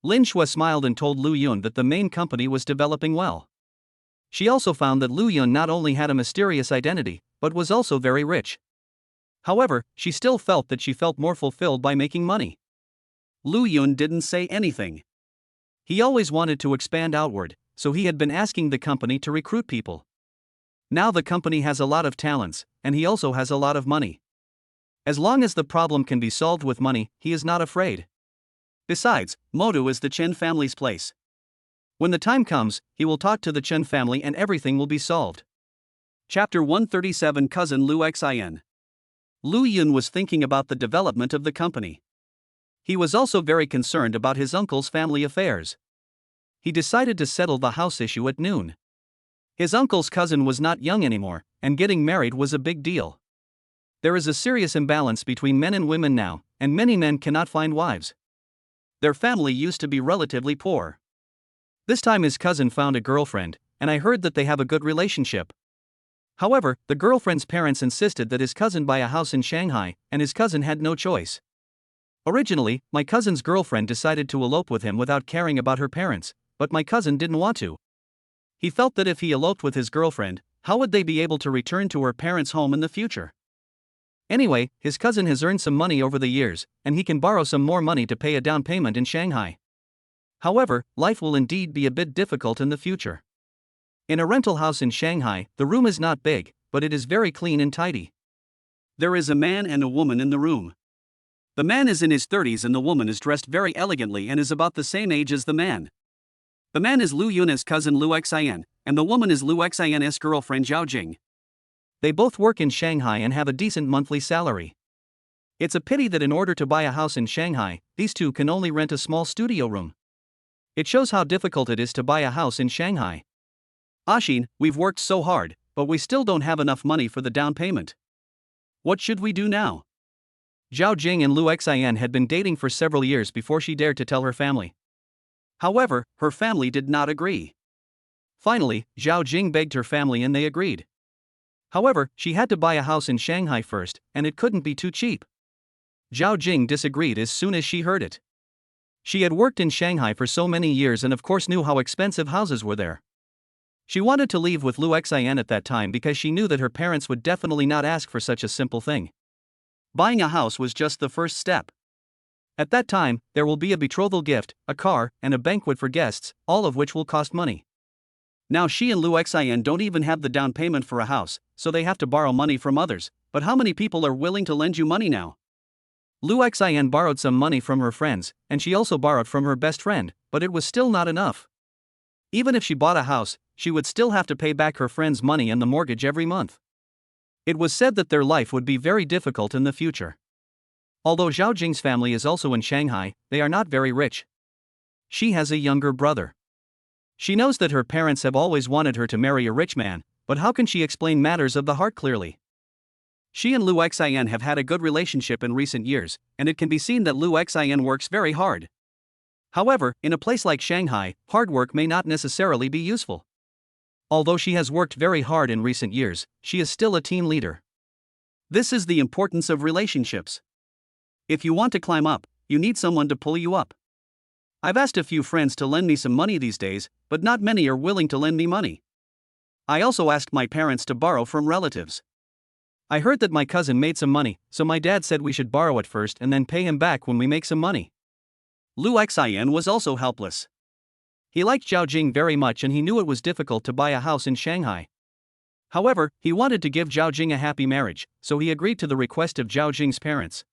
Lin Shui smiled and told Lu Yun that the main company was developing well. She also found that Lu Yun not only had a mysterious identity, but was also very rich. However, she still felt that she felt more fulfilled by making money. Lu Yun didn't say anything. He always wanted to expand outward, so he had been asking the company to recruit people. Now the company has a lot of talents, and he also has a lot of money. As long as the problem can be solved with money, he is not afraid. Besides, Modu is the Chen family's place. When the time comes, he will talk to the Chen family and everything will be solved. Chapter 137 Cousin Lu Xin. Lu Yun was thinking about the development of the company. He was also very concerned about his uncle's family affairs. He decided to settle the house issue at noon. His uncle's cousin was not young anymore, and getting married was a big deal. There is a serious imbalance between men and women now, and many men cannot find wives. Their family used to be relatively poor. This time his cousin found a girlfriend, and I heard that they have a good relationship. However, the girlfriend's parents insisted that his cousin buy a house in Shanghai, and his cousin had no choice. Originally, my cousin's girlfriend decided to elope with him without caring about her parents, but my cousin didn't want to. He felt that if he eloped with his girlfriend, how would they be able to return to her parents' home in the future?
Anyway, his cousin has earned some money over the years, and he can borrow some more money to pay a down payment in Shanghai. However, life will indeed be a bit difficult in the future. In a rental house in Shanghai, the room is not big, but it is very clean and tidy.
There is a man and a woman in the room. The man is in his 30s and the woman is dressed very elegantly and is about the same age as the man. The man is Lu Yun's cousin Lu Xian, and the woman is Lu Xian's girlfriend Zhao Jing.
They both work in Shanghai and have a decent monthly salary. It's a pity that in order to buy a house in Shanghai, these two can only rent a small studio room. It shows how difficult it is to buy a house in Shanghai.
Ashin, we've worked so hard, but we still don't have enough money for the down payment. What should we do now?
Zhao Jing and Lu Xian had been dating for several years before she dared to tell her family.
However, her family did not agree.
Finally, Zhao Jing begged her family and they agreed. However, she had to buy a house in Shanghai first, and it couldn't be too cheap. Zhao Jing disagreed as soon as she heard it. She had worked in Shanghai for so many years and of course knew how expensive houses were there. She wanted to leave with Lu Xian at that time because she knew that her parents would definitely not ask for such a simple thing.
Buying a house was just the first step.
At that time, there will be a betrothal gift, a car, and a banquet for guests, all of which will cost money.
Now she and Lu Xian don't even have the down payment for a house, so they have to borrow money from others. But how many people are willing to lend you money now?
Lu Xian borrowed some money from her friends, and she also borrowed from her best friend, but it was still not enough. Even if she bought a house, she would still have to pay back her friend's money and the mortgage every month. It was said that their life would be very difficult in the future. Although Zhao Jing's family is also in Shanghai, they are not very rich. She has a younger brother. She knows that her parents have always wanted her to marry a rich man, but how can she explain matters of the heart clearly? She and Lu Xian have had a good relationship in recent years, and it can be seen that Lu Xian works very hard. However, in a place like Shanghai, hard work may not necessarily be useful. Although she has worked very hard in recent years, she is still a team leader.
This is the importance of relationships. If you want to climb up, you need someone to pull you up. I've asked a few friends to lend me some money these days, but not many are willing to lend me money. I also asked my parents to borrow from relatives. I heard that my cousin made some money, so my dad said we should borrow it first and then pay him back when we make some money. Lu Xian was also helpless.
He liked Zhao Jing very much and he knew it was difficult to buy a house in Shanghai. However, he wanted to give Zhao Jing a happy marriage, so he agreed to the request of Zhao Jing's parents.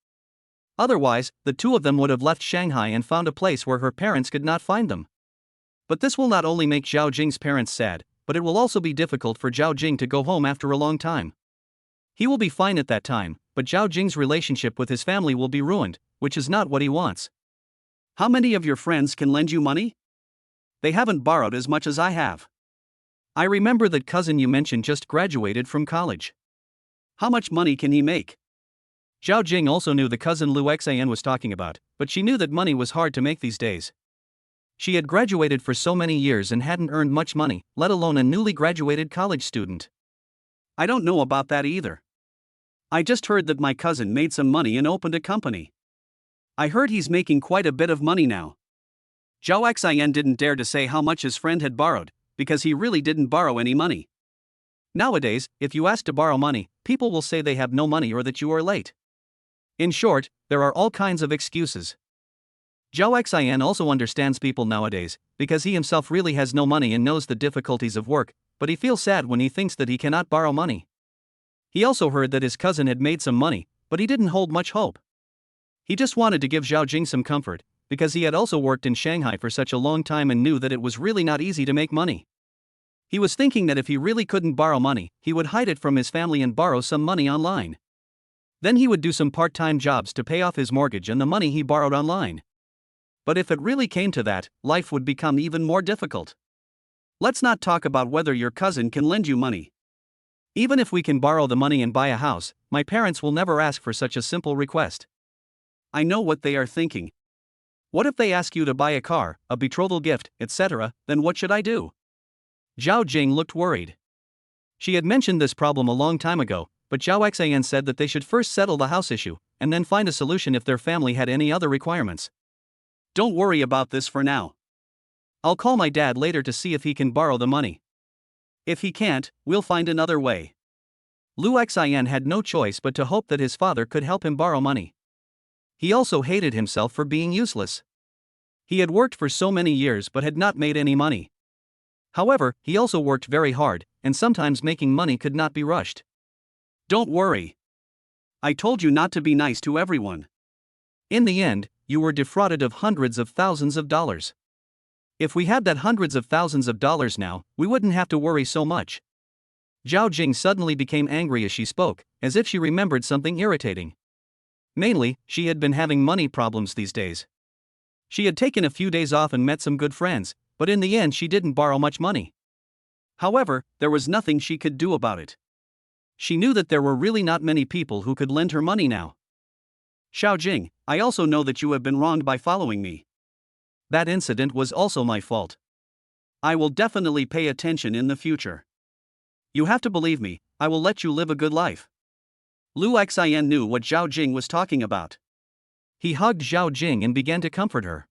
Otherwise, the two of them would have left Shanghai and found a place where her parents could not find them. But this will not only make Zhao Jing's parents sad, but it will also be difficult for Zhao Jing to go home after a long time. He will be fine at that time, but Zhao Jing's relationship with his family will be ruined, which is not what he wants.
How many of your friends can lend you money? They haven't borrowed as much as I have.
I remember that cousin you mentioned just graduated from college.
How much money can he make?
Zhao Jing also knew the cousin Lu Xian was talking about, but she knew that money was hard to make these days. She had graduated for so many years and hadn't earned much money, let alone a newly graduated college student.
I don't know about that either. I just heard that my cousin made some money and opened a company. I heard he's making quite a bit of money now. Zhao Xian didn't dare to say how much his friend had borrowed, because he really didn't borrow any money. Nowadays, if you ask to borrow money, people will say they have no money or that you are late. In short, there are all kinds of excuses. Zhao Xian also understands people nowadays, because he himself really has no money and knows the difficulties of work, but he feels sad when he thinks that he cannot borrow money. He also heard that his cousin had made some money, but he didn't hold much hope. He just wanted to give Zhao Jing some comfort, because he had also worked in Shanghai for such a long time and knew that it was really not easy to make money. He was thinking that if he really couldn't borrow money, he would hide it from his family and borrow some money online. Then he would do some part-time jobs to pay off his mortgage and the money he borrowed online. But if it really came to that, life would become even more difficult. Let's not talk about whether your cousin can lend you money. Even if we can borrow the money and buy a house, my parents will never ask for such a simple request. I know what they are thinking. What if they ask you to buy a car, a betrothal gift, etc., then what should I do? Zhao Jing looked worried. She had mentioned this problem a long time ago, but Zhao Xian said that they should first settle the house issue, and then find a solution if their family had any other requirements. Don't worry about this for now. I'll call my dad later to see if he can borrow the money. If he can't, we'll find another way.
Lu Xian had no choice but to hope that his father could help him borrow money. He also hated himself for being useless. He had worked for so many years but had not made any money. However, he also worked very hard, and sometimes making money could not be rushed.
Don't worry. I told you not to be nice to everyone.
In the end, you were defrauded of hundreds of thousands of dollars. If we had that hundreds of thousands of dollars now, we wouldn't have to worry so much. Zhao Jing suddenly became angry as she spoke, as if she remembered something irritating. Mainly, she had been having money problems these days. She had taken a few days off and met some good friends, but in the end she didn't borrow much money.
However, there was nothing she could do about it. She knew that there were really not many people who could lend her money now. Xiao Jing, I also know that you have been wronged by following me. That incident was also my fault. I will definitely pay attention in the future. You have to believe me, I will let you live a good life. Lu Xian knew what Zhao Jing was talking about.
He hugged Zhao Jing and began to comfort her.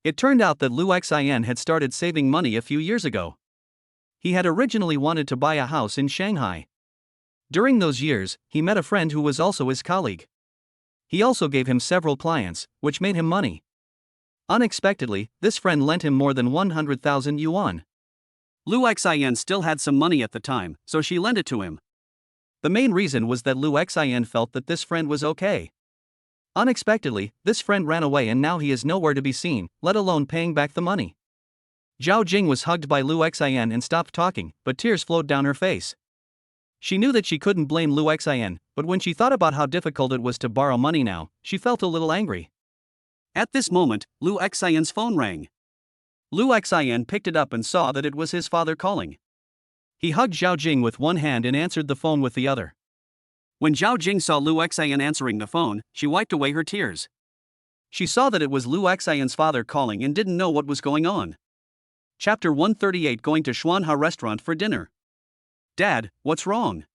It turned out that Lu Xian had started saving money a few years ago. He had originally wanted to buy a house in Shanghai. During those years, he met a friend who was also his colleague. He also gave him several clients, which made him money. Unexpectedly, this friend lent him more than 100,000 yuan.
Lu Xian still had some money at the time, so she lent it to him. The main reason was that Lu Xian felt that this friend was okay. Unexpectedly, this friend ran away and now he is nowhere to be seen, let alone paying back the money. Zhao Jing was hugged by Lu Xian and stopped talking, but tears flowed down her face. She knew that she couldn't blame Lu Xian, but when she thought about how difficult it was to borrow money now, she felt a little angry. At this moment, Lu Xian's phone rang. Lu Xian picked it up and saw that it was his father calling.
He hugged Zhao Jing with one hand and answered the phone with the other.
When Zhao Jing saw Lu Xian answering the phone, she wiped away her tears. She saw that it was Lu Xian's father calling and didn't know what was going on. Chapter 138 Going to Xuanha Restaurant for dinner. Dad, what's wrong?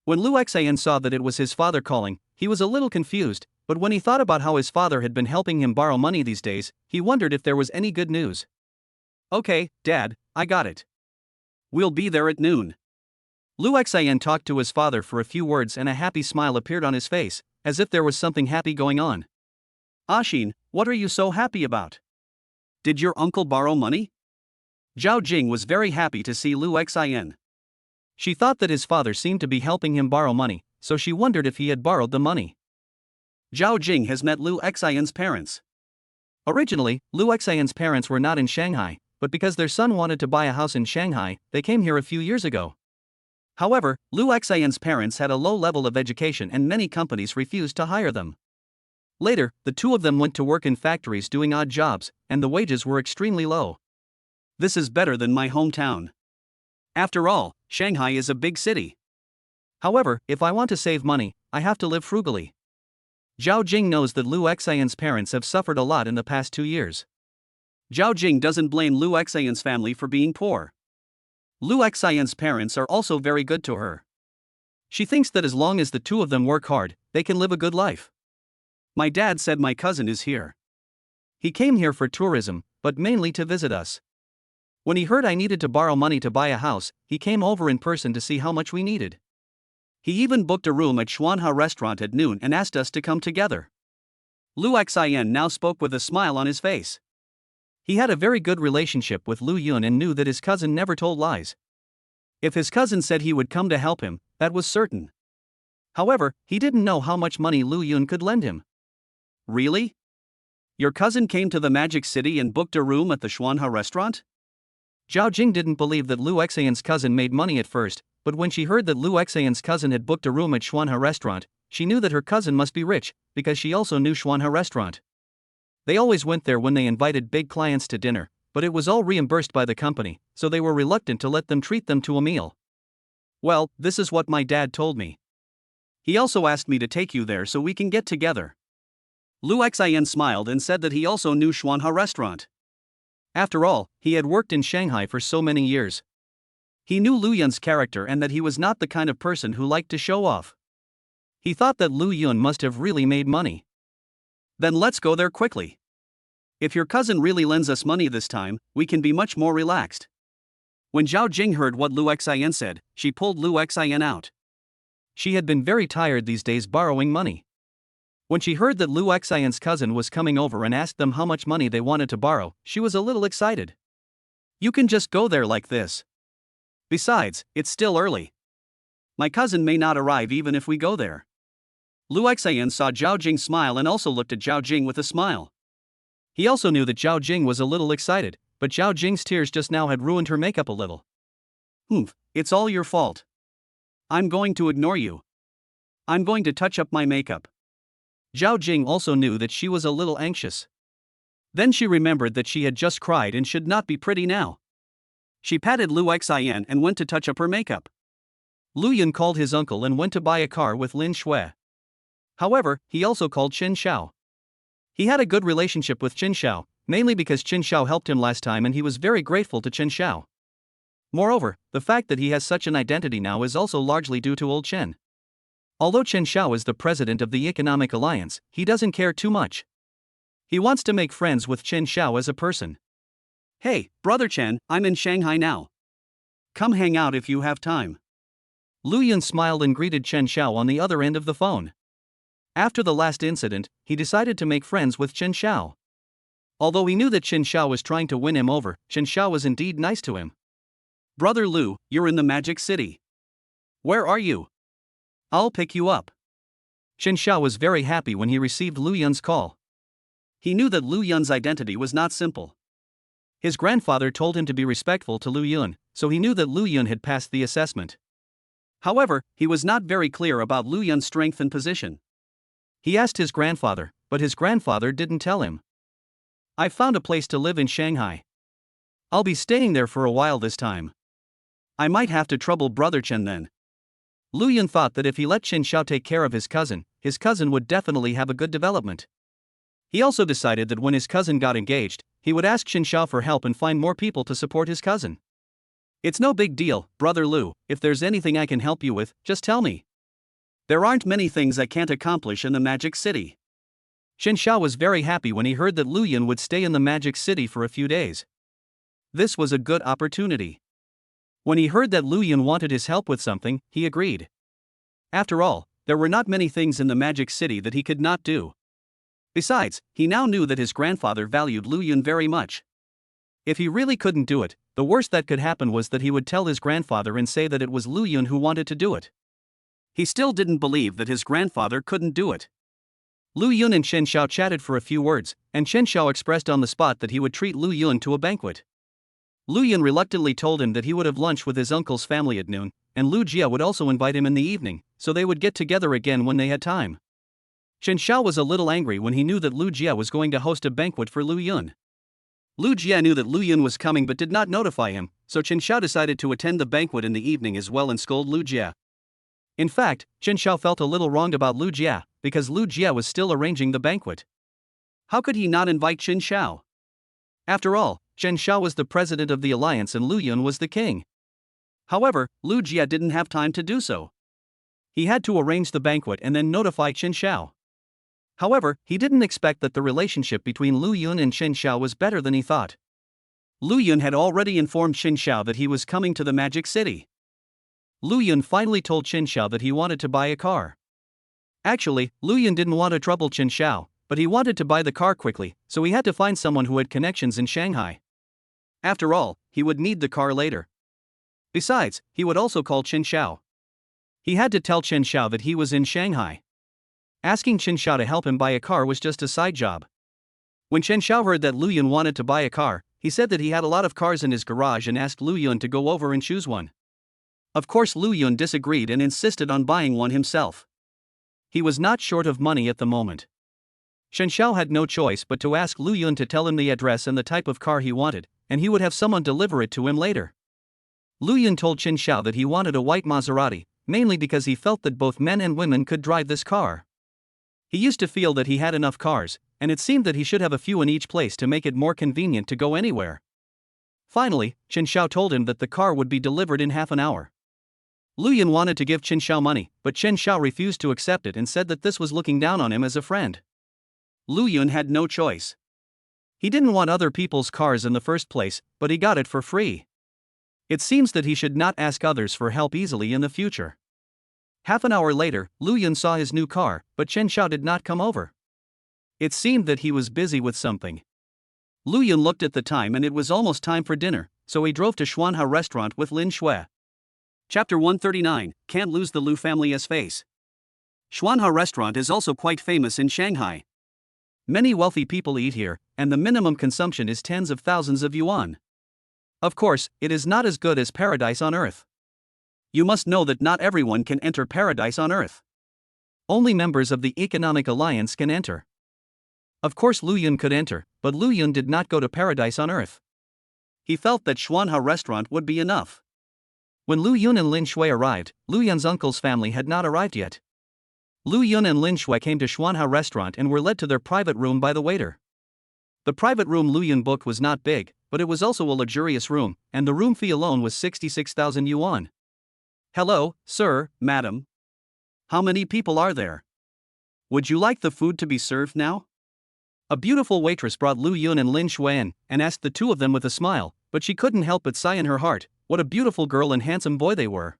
When Lu Xian saw that it was his father calling, he was a little confused, but when he thought about how his father had been helping him borrow money these days, he wondered if there was any good news.
Okay, Dad, I got it. We'll be there at noon.
Lu Xian talked to his father for a few words and a happy smile appeared on his face, as if there was something happy going on.
Ashin, what are you so happy about? Did your uncle borrow money? Zhao Jing was very happy to see Lu Xian.
She thought that his father seemed to be helping him borrow money, so she wondered if he had borrowed the money.
Zhao Jing has met Lu Xian's parents.
Originally, Lu Xian's parents were not in Shanghai, but because their son wanted to buy a house in Shanghai, they came here a few years ago. However, Lu Xian's parents had a low level of education and many companies refused to hire them. Later, the two of them went to work in factories doing odd jobs, and the wages were extremely low.
This is better than my hometown. After all, Shanghai is a big city.
However, if I want to save money, I have to live frugally. Zhao Jing knows that Lu Xian's parents have suffered a lot in the past 2 years.
Zhao Jing doesn't blame Lu Xian's family for being poor. Lu Xian's parents are also very good to her. She thinks that as long as the two of them work hard, they can live a good life.
My dad said my cousin is here. He came here for tourism, but mainly to visit us. When he heard I needed to borrow money to buy a house, he came over in person to see how much we needed.
He even booked a room at Xuanha Restaurant at noon and asked us to come together. Lu Xian now spoke with a smile on his face.
He had a very good relationship with Lu Yun and knew that his cousin never told lies. If his cousin said he would come to help him, that was certain. However, he didn't know how much money Lu Yun could lend him.
Really? Your cousin came to the Magic City and booked a room at the Xuanha Restaurant?
Zhao Jing didn't believe that Lu Xian's cousin made money at first, but when she heard that Lu Xian's cousin had booked a room at Xuanha Restaurant, she knew that her cousin must be rich, because she also knew Xuanha Restaurant. They always went there when they invited big clients to dinner, but it was all reimbursed by the company, so they were reluctant to let them treat them to a meal.
Well, this is what my dad told me. He also asked me to take you there so we can get together. Lu Xian smiled and said that he also knew Xuanha Restaurant. After all, he had worked in Shanghai for so many years. He knew Lu Yun's character and that he was not the kind of person who liked to show off. He thought that Lu Yun must have really made money. Then let's go there quickly. If your cousin really lends us money this time, we can be much more relaxed. When Zhao Jing heard what Lu Xian said, she pulled Lu Xian out.
She had been very tired these days borrowing money. When she heard that Lu Xian's cousin was coming over and asked them how much money they wanted to borrow, she was a little excited.
You can just go there like this. Besides, it's still early. My cousin may not arrive even if we go there. Lu Xian saw Zhao Jing smile and also looked at Zhao Jing with a smile.
He also knew that Zhao Jing was a little excited, but Zhao Jing's tears just now had ruined her makeup a little.
It's all your fault. I'm going to ignore you. I'm going to touch up my makeup.
Zhao Jing also knew that she was a little anxious.
Then she remembered that she had just cried and should not be pretty now. She patted Lu Xian and went to touch up her makeup.
Lu Yun called his uncle and went to buy a car with Lin Shui. However, he also called Qin Xiao. He had a good relationship with Qin Xiao, mainly because Qin Xiao helped him last time and he was very grateful to Qin Xiao. Moreover, the fact that he has such an identity now is also largely due to old Chen. Although Qin Xiao is the president of the Economic Alliance, he doesn't care too much. He wants to make friends with Qin Xiao as a person.
Hey, Brother Chen, I'm in Shanghai now. Come hang out if you have time.
Lu Yun smiled and greeted Chen Xiao on the other end of the phone. After the last incident, he decided to make friends with Chen Xiao. Although he knew that Chen Xiao was trying to win him over, Chen Xiao was indeed nice to him.
Brother Lu, you're in the Magic City. Where are you? I'll pick you up.
Chen Xiao was very happy when he received Lu Yun's call.
He knew that Lu Yun's identity was not simple.
His grandfather told him to be respectful to Lu Yun, so he knew that Lu Yun had passed the assessment.
However, he was not very clear about Lu Yun's strength and position.
He asked his grandfather, but his grandfather didn't tell him. I found a place to live in Shanghai. I'll be staying there for a while this time.
I might have to trouble Brother Chen then.
Lu Yun thought that if he let Qin Xiao take care of his cousin would definitely have a good development. He also decided that when his cousin got engaged, he would ask Qin Xiao for help and find more people to support his cousin.
It's no big deal, Brother Lu, if there's anything I can help you with, just tell me. There aren't many things I can't accomplish in the Magic City.
Qin Xiao was very happy when he heard that Lu Yun would stay in the Magic City for a few days. This was a good opportunity. When he heard that Lu Yun wanted his help with something, he agreed. After all, there were not many things in the Magic City that he could not do. Besides, he now knew that his grandfather valued Lu Yun very much. If he really couldn't do it, the worst that could happen was that he would tell his grandfather and say that it was Lu Yun who wanted to do it.
He still didn't believe that his grandfather couldn't do it.
Lu Yun and Chen Xiao chatted for a few words, and Chen Xiao expressed on the spot that he would treat Lu Yun to a banquet. Lu Yun reluctantly told him that he would have lunch with his uncle's family at noon, and Lu Jia would also invite him in the evening, so they would get together again when they had time. Chen Xiao was a little angry when he knew that Lu Jia was going to host a banquet for Lu Yun.
Lu Jia knew that Lu Yun was coming but did not notify him, so Chen Xiao decided to attend the banquet in the evening as well and scold Lu Jia.
In fact, Chen Xiao felt a little wronged about Lu Jia, because Lu Jia was still arranging the banquet.
How could he not invite Chen Xiao?
After all, Chen Xiao was the president of the alliance and Lu Yun was the king.
However, Lu Jia didn't have time to do so.
He had to arrange the banquet and then notify Chen Xiao. However, he didn't expect that the relationship between Lu Yun and Chen Xiao was better than he thought.
Lu Yun had already informed Chen Xiao that he was coming to the Magic City.
Lu Yun finally told Chen Xiao that he wanted to buy a car. Actually, Lu Yun didn't want to trouble Chen Xiao, but he wanted to buy the car quickly, so he had to find someone who had connections in Shanghai.
After all, he would need the car later.
Besides, he would also call Chen Xiao. He had to tell Chen Xiao that he was in Shanghai. Asking Chen Xiao to help him buy a car was just a side job. When Chen Xiao heard that Lu Yun wanted to buy a car, he said that he had a lot of cars in his garage and asked Lu Yun to go over and choose one.
Of course, Lu Yun disagreed and insisted on buying one himself.
He was not short of money at the moment. Chen Xiao had no choice but to ask Lu Yun to tell him the address and the type of car he wanted, and he would have someone deliver it to him later. Lu Yun told Chen Xiao that he wanted a white Maserati, mainly because he felt that both men and women could drive this car. He used to feel that he had enough cars, and it seemed that he should have a few in each place to make it more convenient to go anywhere. Finally, Chen Xiao told him that the car would be delivered in half an hour. Lu Yun wanted to give Chen Xiao money, but Chen Xiao refused to accept it and said that this was looking down on him as a friend.
Lu Yun had no choice.
He didn't want other people's cars in the first place, but he got it for free. It seems that he should not ask others for help easily in the future. Half an hour later, Lu Yun saw his new car, but Chen Xiao did not come over. It seemed that he was busy with something. Lu Yun looked at the time and it was almost time for dinner, so he drove to Xuanhao restaurant with Lin Shui.
Chapter 139, Can't Lose the Lu family as face. Xuanhao restaurant is also quite famous in Shanghai.
Many wealthy people eat here, and the minimum consumption is tens of thousands of yuan. Of course, it is not as good as paradise on earth.
You must know that not everyone can enter paradise on earth.
Only members of the Economic Alliance can enter. Of course Lu Yun could enter, but Lu Yun did not go to paradise on earth.
He felt that Xuanhao restaurant would be enough.
When Lu Yun and Lin Shui arrived, Lu Yun's uncle's family had not arrived yet. Lu Yun and Lin Shui came to Xuanhao restaurant and were led to their private room by the waiter. The private room Lu Yun booked was not big, but it was also a luxurious room, and the room fee alone was 66,000 yuan.
Hello, sir, madam. How many people are there? Would you like the food to be served now?
A beautiful waitress brought Lu Yun and Lin Shui in, and asked the two of them with a smile, but she couldn't help but sigh in her heart, what a beautiful girl and handsome boy they were.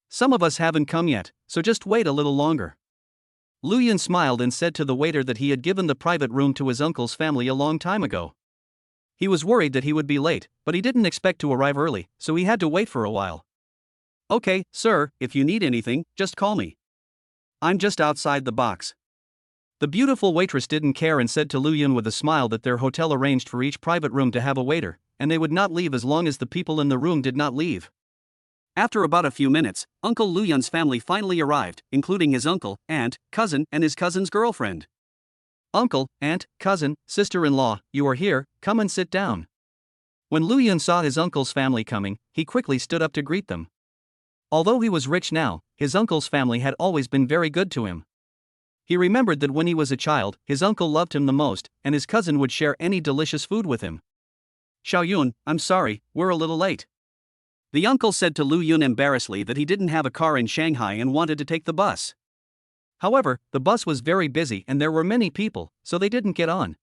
Some of us haven't come yet, so just wait a little longer.
Lu Yun smiled and said to the waiter that he had given the private room to his uncle's family a long time ago. He was worried that he would be late, but he didn't expect to arrive early, so he had to wait for a while.
Okay, sir, if you need anything, just call me. I'm just outside the box.
The beautiful waitress didn't care and said to Lu Yun with a smile that their hotel arranged for each private room to have a waiter, and they would not leave as long as the people in the room did not leave.
After about a few minutes, Uncle Lu Yun's family finally arrived, including his uncle, aunt, cousin, and his cousin's girlfriend.
Uncle, aunt, cousin, sister-in-law, you are here, come and sit down. When Lu Yun saw his uncle's family coming, he quickly stood up to greet them. Although he was rich now, his uncle's family had always been very good to him. He remembered that when he was a child, his uncle loved him the most, and his cousin would share any delicious food with him.
Xiao Yun, I'm sorry, we're a little late. The uncle said to Lu Yun embarrassedly that he didn't have a car in Shanghai and wanted to take the bus.
However, the bus was very busy and there were many people, so they didn't get on.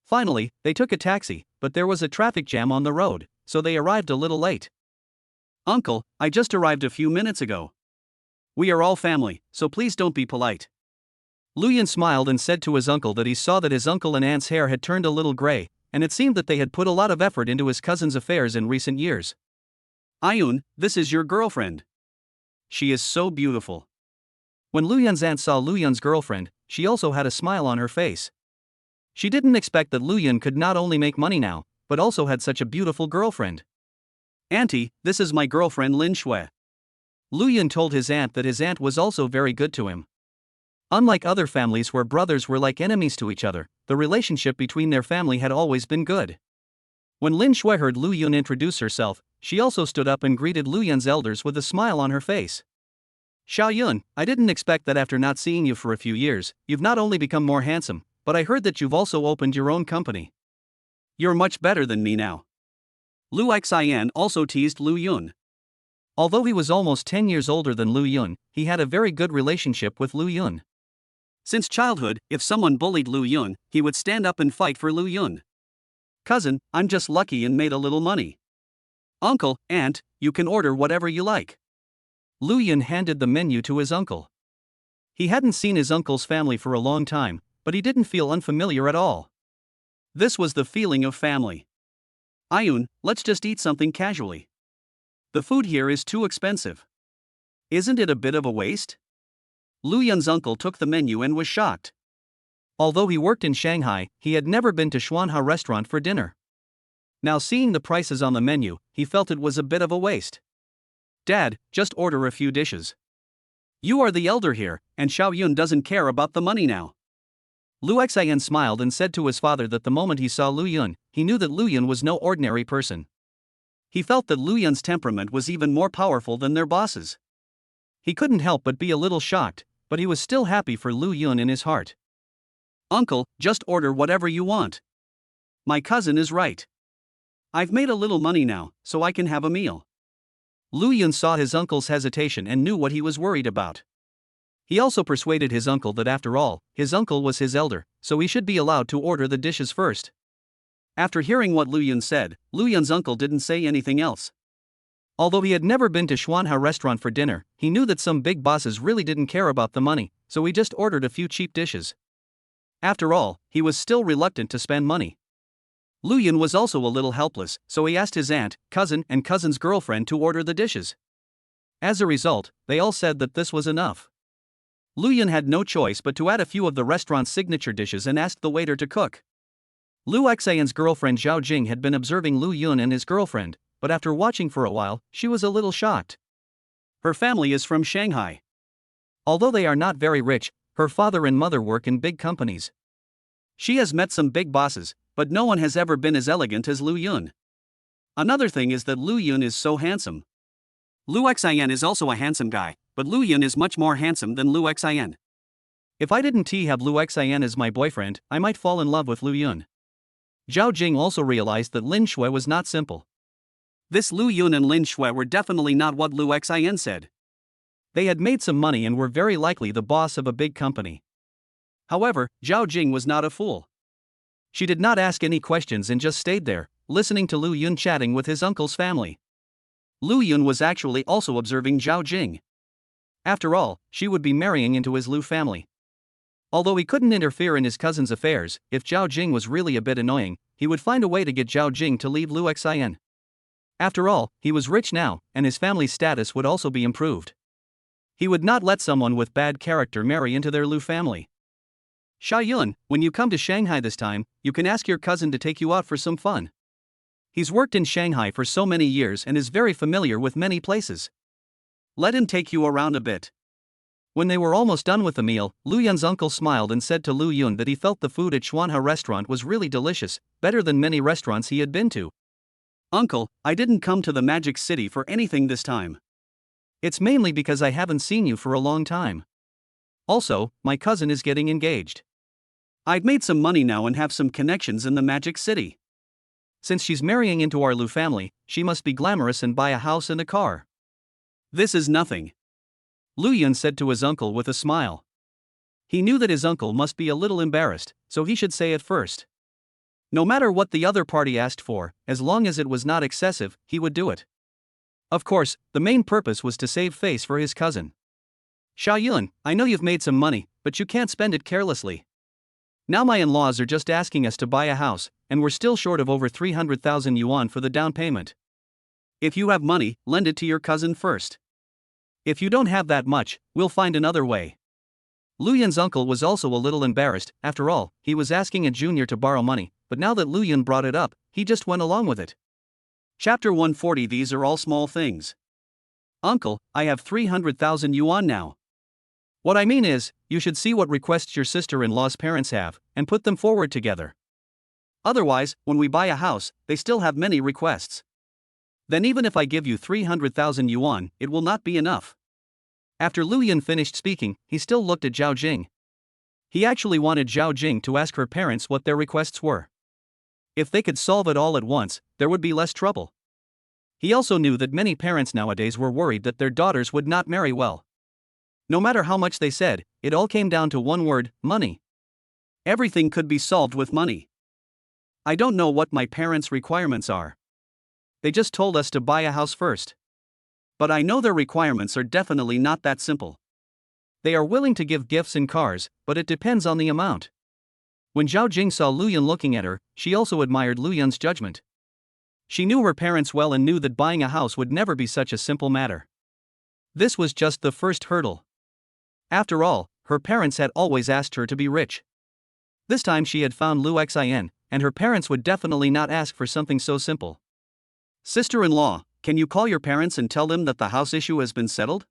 Finally, they took a taxi, but there was a traffic jam on the road, so they arrived a little late.
Uncle, I just arrived a few minutes ago. We are all family, so please don't be polite.
Lu Yun smiled and said to his uncle that he saw that his uncle and aunt's hair had turned a little gray, and it seemed that they had put a lot of effort into his cousin's affairs in recent years.
Ayun, this is your girlfriend. She is so beautiful.
When Lu Yun's aunt saw Lu Yun's girlfriend, she also had a smile on her face. She didn't expect that Lu Yun could not only make money now, but also had such a beautiful girlfriend.
Auntie, this is my girlfriend Lin Shui.
Lu Yun told his aunt that his aunt was also very good to him. Unlike other families where brothers were like enemies to each other, the relationship between their family had always been good. When Lin Shui heard Lu Yun introduce herself, she also stood up and greeted Lu Yun's elders with a smile on her face. Xiao Yun, I didn't expect that after not seeing you for a few years, you've not only become more handsome, but I heard that you've also opened your own company.
You're much better than me now. Lu Xian also teased Lu Yun.
Although he was almost 10 years older than Lu Yun, he had a very good relationship with Lu Yun.
Since childhood, if someone bullied Lu Yun, he would stand up and fight for Lu Yun. Cousin, I'm just lucky and made a little money. Uncle, aunt, you can order whatever you like.
Lu Yun handed the menu to his uncle. He hadn't seen his uncle's family for a long time, but he didn't feel unfamiliar at all.
This was the feeling of family. Ayun, let's just eat something casually. The food here is too expensive. Isn't it a bit of a waste? Lu Yun's uncle took the menu and was shocked.
Although he worked in Shanghai, he had never been to Xuanhao restaurant for dinner. Now seeing the prices on the menu, he felt it was a bit of a waste.
Dad, just order a few dishes. You are the elder here, and Xiao Yun doesn't care about the money now.
Lu Xian smiled and said to his father that the moment he saw Lu Yun, he knew that Lu Yun was no ordinary person.
He felt that Lu Yun's temperament was even more powerful than their boss's.
He couldn't help but be a little shocked, but he was still happy for Lu Yun in his heart.
Uncle, just order whatever you want. My cousin is right. I've made a little money now, so I can have a meal.
Lu Yun saw his uncle's hesitation and knew what he was worried about. He also persuaded his uncle that after all, his uncle was his elder, so he should be allowed to order the dishes first.
After hearing what Lu Yun said, Lu Yun's uncle didn't say anything else.
Although he had never been to Xuanhao restaurant for dinner, he knew that some big bosses really didn't care about the money, so he just ordered a few cheap dishes. After all, he was still reluctant to spend money. Lu Yun was also a little helpless, so he asked his aunt, cousin, and cousin's girlfriend to order the dishes. As a result, they all said that this was enough. Lu Yun had no choice but to add a few of the restaurant's signature dishes and asked the waiter to cook. Lu Xian's girlfriend Zhao Jing had been observing Lu Yun and his girlfriend, but after watching for a while, she was a little shocked.
Her family is from Shanghai.
Although they are not very rich, her father and mother work in big companies.
She has met some big bosses, but no one has ever been as elegant as Lu Yun. Another thing is that Lu Yun is so handsome. Lu Xian is also a handsome guy, but Lu Yun is much more handsome than Lu Xian.
If I didn't have Lu Xian as my boyfriend, I might fall in love with Lu Yun. Zhao Jing also realized that Lin Shui was not simple.
This Lu Yun and Lin Shui were definitely not what Lu Xian said.
They had made some money and were very likely the boss of a big company.
However, Zhao Jing was not a fool.
She did not ask any questions and just stayed there, listening to Lu Yun chatting with his uncle's family.
Lu Yun was actually also observing Zhao Jing.
After all, she would be marrying into his Lu family. Although he couldn't interfere in his cousin's affairs, if Zhao Jing was really a bit annoying, he would find a way to get Zhao Jing to leave Lu Xian. After all, he was rich now, and his family's status would also be improved. He would not let someone with bad character marry into their Lu family.
Sha Yun, when you come to Shanghai this time, you can ask your cousin to take you out for some fun.
He's worked in Shanghai for so many years and is very familiar with many places.
Let him take you around a bit.
When they were almost done with the meal, Lu Yun's uncle smiled and said to Lu Yun that he felt the food at Xuanhao restaurant was really delicious, better than many restaurants he had been to.
Uncle, I didn't come to the Magic City for anything this time.
It's mainly because I haven't seen you for a long time. Also, my cousin is getting engaged.
I've made some money now and have some connections in the Magic City.
Since she's marrying into our Lu family, she must be glamorous and buy a house and a car.
This is nothing,
Lu Yun said to his uncle with a smile. He knew that his uncle must be a little embarrassed, so he should say it first. No matter what the other party asked for, as long as it was not excessive, he would do it. Of course, the main purpose was to save face for his cousin. Sha Yun, I know you've made some money, but you can't spend it carelessly. Now my in-laws are just asking us to buy a house, and we're still short of over 300,000 yuan for the down payment.
If you have money, lend it to your cousin first.
If you don't have that much, we'll find another way. Lu Yun's uncle was also a little embarrassed. After all, he was asking a junior to borrow money, but now that Lu Yun brought it up, he just went along with it.
Chapter 140. These are all small things. Uncle, I have 300,000 yuan now.
What I mean is, you should see what requests your sister-in-law's parents have, and put them forward together.
Otherwise, when we buy a house, they still have many requests. Then even if I give you 300,000 yuan, it will not be enough.
After Lu Yun finished speaking, he still looked at Zhao Jing. He actually wanted Zhao Jing to ask her parents what their requests were. If they could solve it all at once, there would be less trouble. He also knew that many parents nowadays were worried that their daughters would not marry well. No matter how much they said, it all came down to one word: money.
Everything could be solved with money. I don't know what my parents' requirements are.
They just told us to buy a house first.
But I know their requirements are definitely not that simple.
They are willing to give gifts and cars, but it depends on the amount. When Zhao Jing saw Lu Yun looking at her, she also admired Lu Yun's judgment. She knew her parents well and knew that buying a house would never be such a simple matter. This was just the first hurdle. After all, her parents had always asked her to be rich. This time she had found Lu Xian, and her parents would definitely not ask for something so simple.
Sister-in-law, can you call your parents and tell them that the house issue has been settled?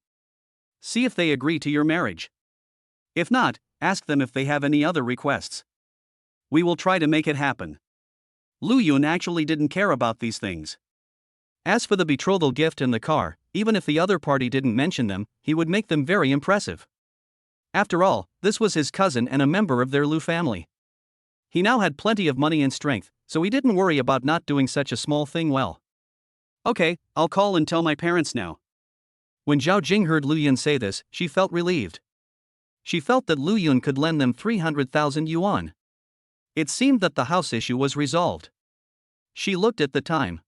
See if they agree to your marriage. If not, ask them if they have any other requests. We will try to make it happen. Lu Yun actually didn't care about these things.
As for the betrothal gift and the car, even if the other party didn't mention them, he would make them very impressive. After all, this was his cousin and a member of their Lu family. He now had plenty of money and strength, so he didn't worry about not doing such a small thing well.
Okay, I'll call and tell my parents now.
When Zhao Jing heard Lu Yun say this, she felt relieved. She felt that Lu Yun could lend them 300,000 yuan. It seemed that the house issue was resolved. She looked at the time.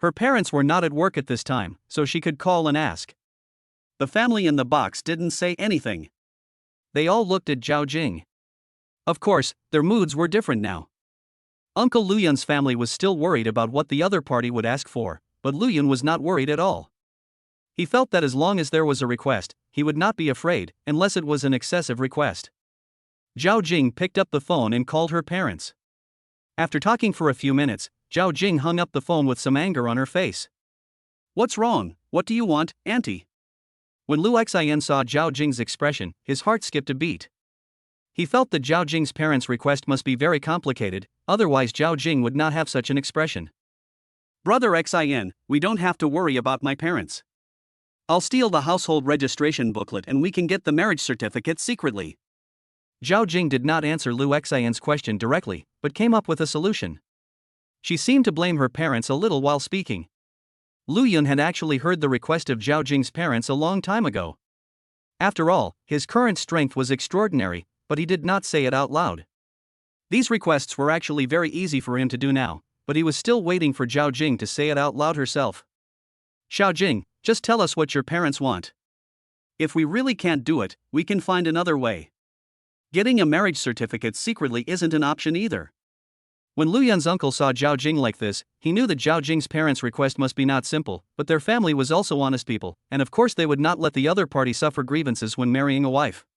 Her parents were not at work at this time, so she could call and ask.
The family in the box didn't say anything.
They all looked at Zhao Jing. Of course, their moods were different now. Uncle Luyun's family was still worried about what the other party would ask for, but Luyun was not worried at all. He felt that as long as there was a request, he would not be afraid, unless it was an excessive request. Zhao Jing picked up the phone and called her parents. After talking for a few minutes, Zhao Jing hung up the phone with some anger on her face.
What's wrong? What do you want, auntie?
When Lu Xian saw Zhao Jing's expression, his heart skipped a beat. He felt that Zhao Jing's parents' request must be very complicated, otherwise Zhao Jing would not have such an expression.
Brother Xin, we don't have to worry about my parents. I'll steal the household registration booklet and we can get the marriage certificate secretly.
Zhao Jing did not answer Lu Xian's question directly, but came up with a solution. She seemed to blame her parents a little while speaking. Lu Yun had actually heard the request of Zhao Jing's parents a long time ago. After all, his current strength was extraordinary, but he did not say it out loud. These requests were actually very easy for him to do now, but he was still waiting for Zhao Jing to say it out loud herself.
Xiao Jing, just tell us what your parents want. If we really can't do it, we can find another way. Getting a marriage certificate secretly isn't an option either.
When Lu Yun's uncle saw Zhao Jing like this, he knew that Zhao Jing's parents' request must be not simple, but their family was also honest people, and of course they would not let the other party suffer grievances when marrying a wife.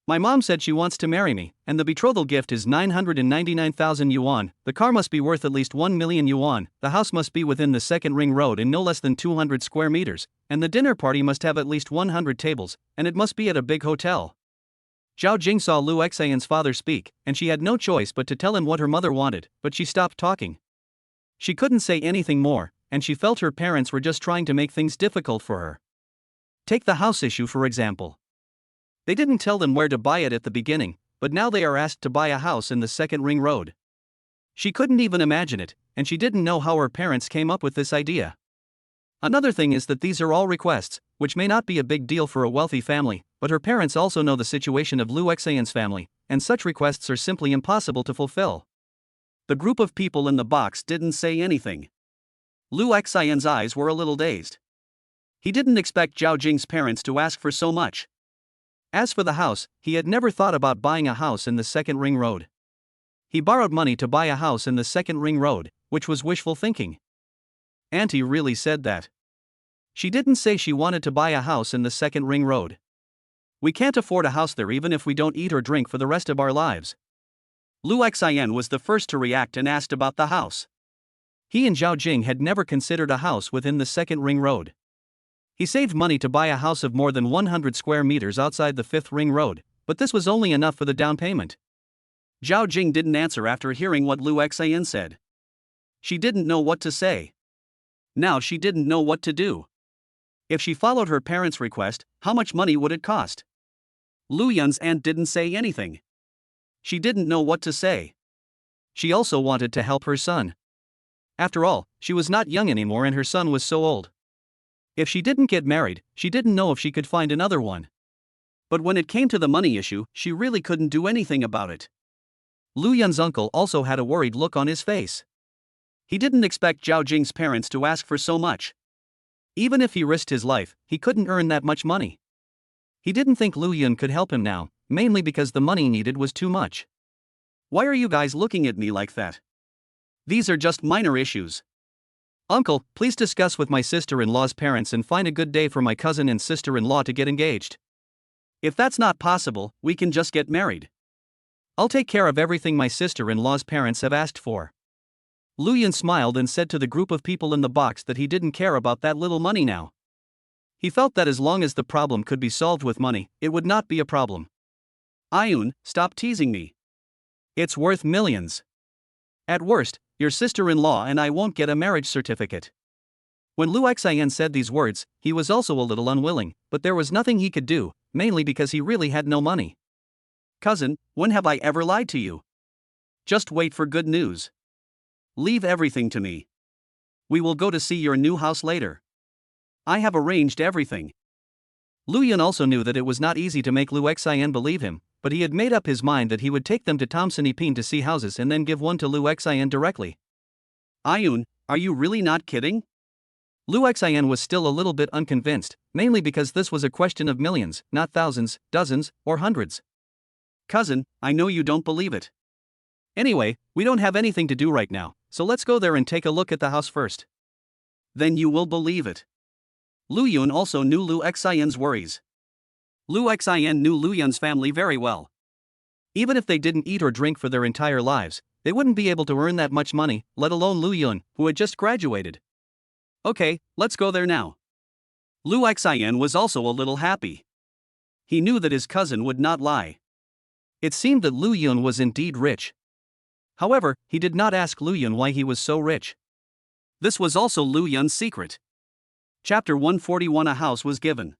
My mom said she wants to marry me, and the betrothal gift is 999,000 yuan, the car must be worth at least 1 million yuan, the house must be within the second ring road and no less than 200 square meters, and the dinner party must have at least 100 tables, and it must be at a big hotel. Zhao Jing saw Lu Xian's father speak, and she had no choice but to tell him what her mother wanted, but she stopped talking. She couldn't say anything more, and she felt her parents were just trying to make things difficult for her. Take the house issue for example. They didn't tell them where to buy it at the beginning, but now they are asked to buy a house in the second ring road. She couldn't even imagine it, and she didn't know how her parents came up with this idea. Another thing is that these are all requests, which may not be a big deal for a wealthy family, but her parents also know the situation of Lu Xian's family, and such requests are simply impossible to fulfill.
The group of people in the box didn't say anything. Lu Xian's eyes were a little dazed. He didn't expect Zhao Jing's parents to ask for so much. As for the house, he had never thought about buying a house in the second ring road. He borrowed money to buy a house in the second ring road, which was wishful thinking. Auntie really said that. She didn't say she wanted to buy a house in the second ring road. We can't afford a house there even if we don't eat or drink for the rest of our lives. Lu Xian was the first to react and asked about the house. He and Zhao Jing had never considered a house within the second ring road. He saved money to buy a house of more than 100 square meters outside the fifth ring road, but this was only enough for the down payment. Zhao Jing didn't answer after hearing what Lu Xian said. She didn't know what to say. Now she didn't know what to do. If she followed her parents' request, how much money would it cost? Lu Yun's aunt didn't say anything. She didn't know what to say. She also wanted to help her son. After all, she was not young anymore and her son was so old. If she didn't get married, she didn't know if she could find another one. But when it came to the money issue, she really couldn't do anything about it. Lu Yun's uncle also had a worried look on his face. He didn't expect Zhao Jing's parents to ask for so much. Even if he risked his life, he couldn't earn that much money. He didn't think Lu Yun could help him now, mainly because the money needed was too much. Why are you guys looking at me like that? These are just minor issues. Uncle, please discuss with my sister-in-law's parents and find a good day for my cousin and sister-in-law to get engaged. If that's not possible, we can just get married. I'll take care of everything my sister-in-law's parents have asked for. Lu Yun smiled and said to the group of people in the box that he didn't care about that little money now. He felt that as long as the problem could be solved with money, it would not be a problem. Ayun, stop teasing me. It's worth millions. At worst, your sister-in-law and I won't get a marriage certificate. When Lu Xian said these words, he was also a little unwilling, but there was nothing he could do, mainly because he really had no money. Cousin, when have I ever lied to you? Just wait for good news. Leave everything to me. We will go to see your new house later. I have arranged everything. Lu Yun also knew that it was not easy to make Lu Xian believe him, but he had made up his mind that he would take them to Thompson Epine to see houses and then give one to Lu Xian directly. Ayun, are you really not kidding?
Lu Xian was still a little bit unconvinced, mainly because this was a question of millions, not thousands, dozens, or hundreds.
Cousin, I know you don't believe it.
Anyway, we don't have anything to do right now, so let's go there and take a look at the house first.
Then you will believe it. Lu Yun also knew Lu Xian's worries. Lu Xian knew Lu Yun's family very well.
Even if they didn't eat or drink for their entire lives, they wouldn't be able to earn that much money, let alone Lu Yun, who had just graduated.
Okay, let's go there now. Lu Xian was also a little happy. He knew that his cousin would not lie.
It seemed that Lu Yun was indeed rich. However, he did not ask Lu Yun why he was so rich.
This was also Lu Yun's secret. Chapter 141. A house was given.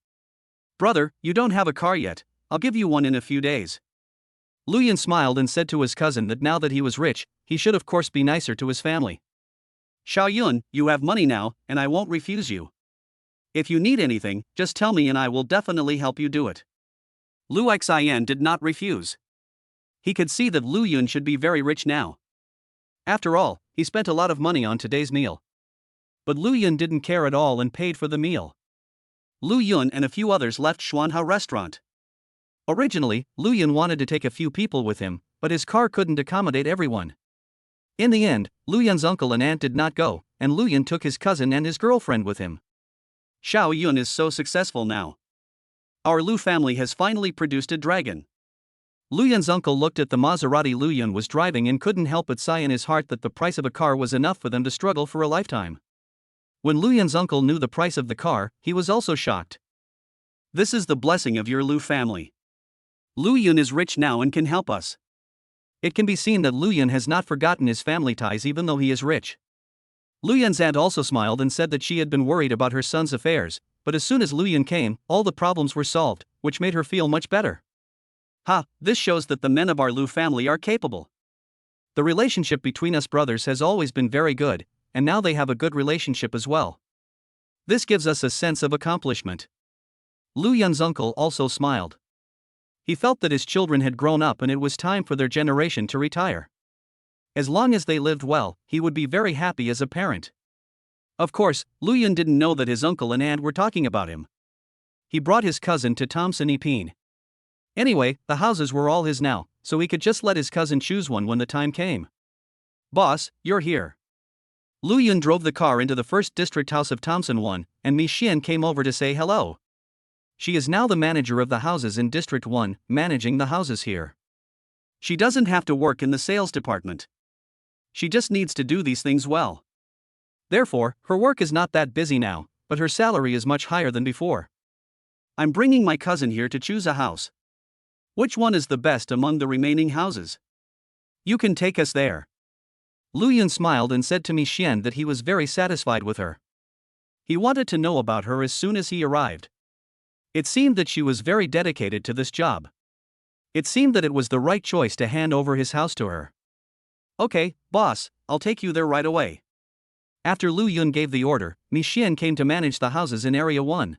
Brother, you don't have a car yet, I'll give you one in a few days.
Lu Yun smiled and said to his cousin that now that he was rich, he should of course be nicer to his family.
Xiao Yun, you have money now, and I won't refuse you. If you need anything, just tell me and I will definitely help you do it. Lu Xian did not refuse. He could see that Lu Yun should be very rich now.
After all, he spent a lot of money on today's meal. But Lu Yun didn't care at all and paid for the meal.
Lu Yun and a few others left Xuanhao restaurant.
Originally, Lu Yun wanted to take a few people with him, but his car couldn't accommodate everyone. In the end, Lu Yun's uncle and aunt did not go, and Lu Yun took his cousin and his girlfriend with him.
Xiao Yun is so successful now. Our Lu family has finally produced a dragon.
Lu Yun's uncle looked at the Maserati Lu Yun was driving and couldn't help but sigh in his heart that the price of a car was enough for them to struggle for a lifetime. When Lu Yun's uncle knew the price of the car, he was also shocked.
This is the blessing of your Lu family. Lu Yun is rich now and can help us.
It can be seen that Lu Yun has not forgotten his family ties even though he is rich. Lu Yun's aunt also smiled and said that she had been worried about her son's affairs, but as soon as Lu Yun came, all the problems were solved, which made her feel much better.
Ha, this shows that the men of our Lu family are capable.
The relationship between us brothers has always been very good, and now they have a good relationship as well. This gives us a sense of accomplishment. Lu Yun's uncle also smiled. He felt that his children had grown up and it was time for their generation to retire. As long as they lived well, he would be very happy as a parent. Of course, Lu Yun didn't know that his uncle and aunt were talking about him. He brought his cousin to Assassination. Anyway, the houses were all his now, so he could just let his cousin choose one when the time came.
Boss, you're here.
Lu Yun drove the car into the first district house of Thompson 1, and Mi Xian came over to say hello. She is now the manager of the houses in District 1, managing the houses here.
She doesn't have to work in the sales department. She just needs to do these things well.
Therefore, her work is not that busy now, but her salary is much higher than before.
I'm bringing my cousin here to choose a house. Which one is the best among the remaining houses? You can take us there.
Lu Yun smiled and said to Mi Xian that he was very satisfied with her. He wanted to know about her as soon as he arrived. It seemed that she was very dedicated to this job. It seemed that it was the right choice to hand over his house to her.
Okay, boss, I'll take you there right away.
After Lu Yun gave the order, Mi Xian came to manage the houses in Area 1.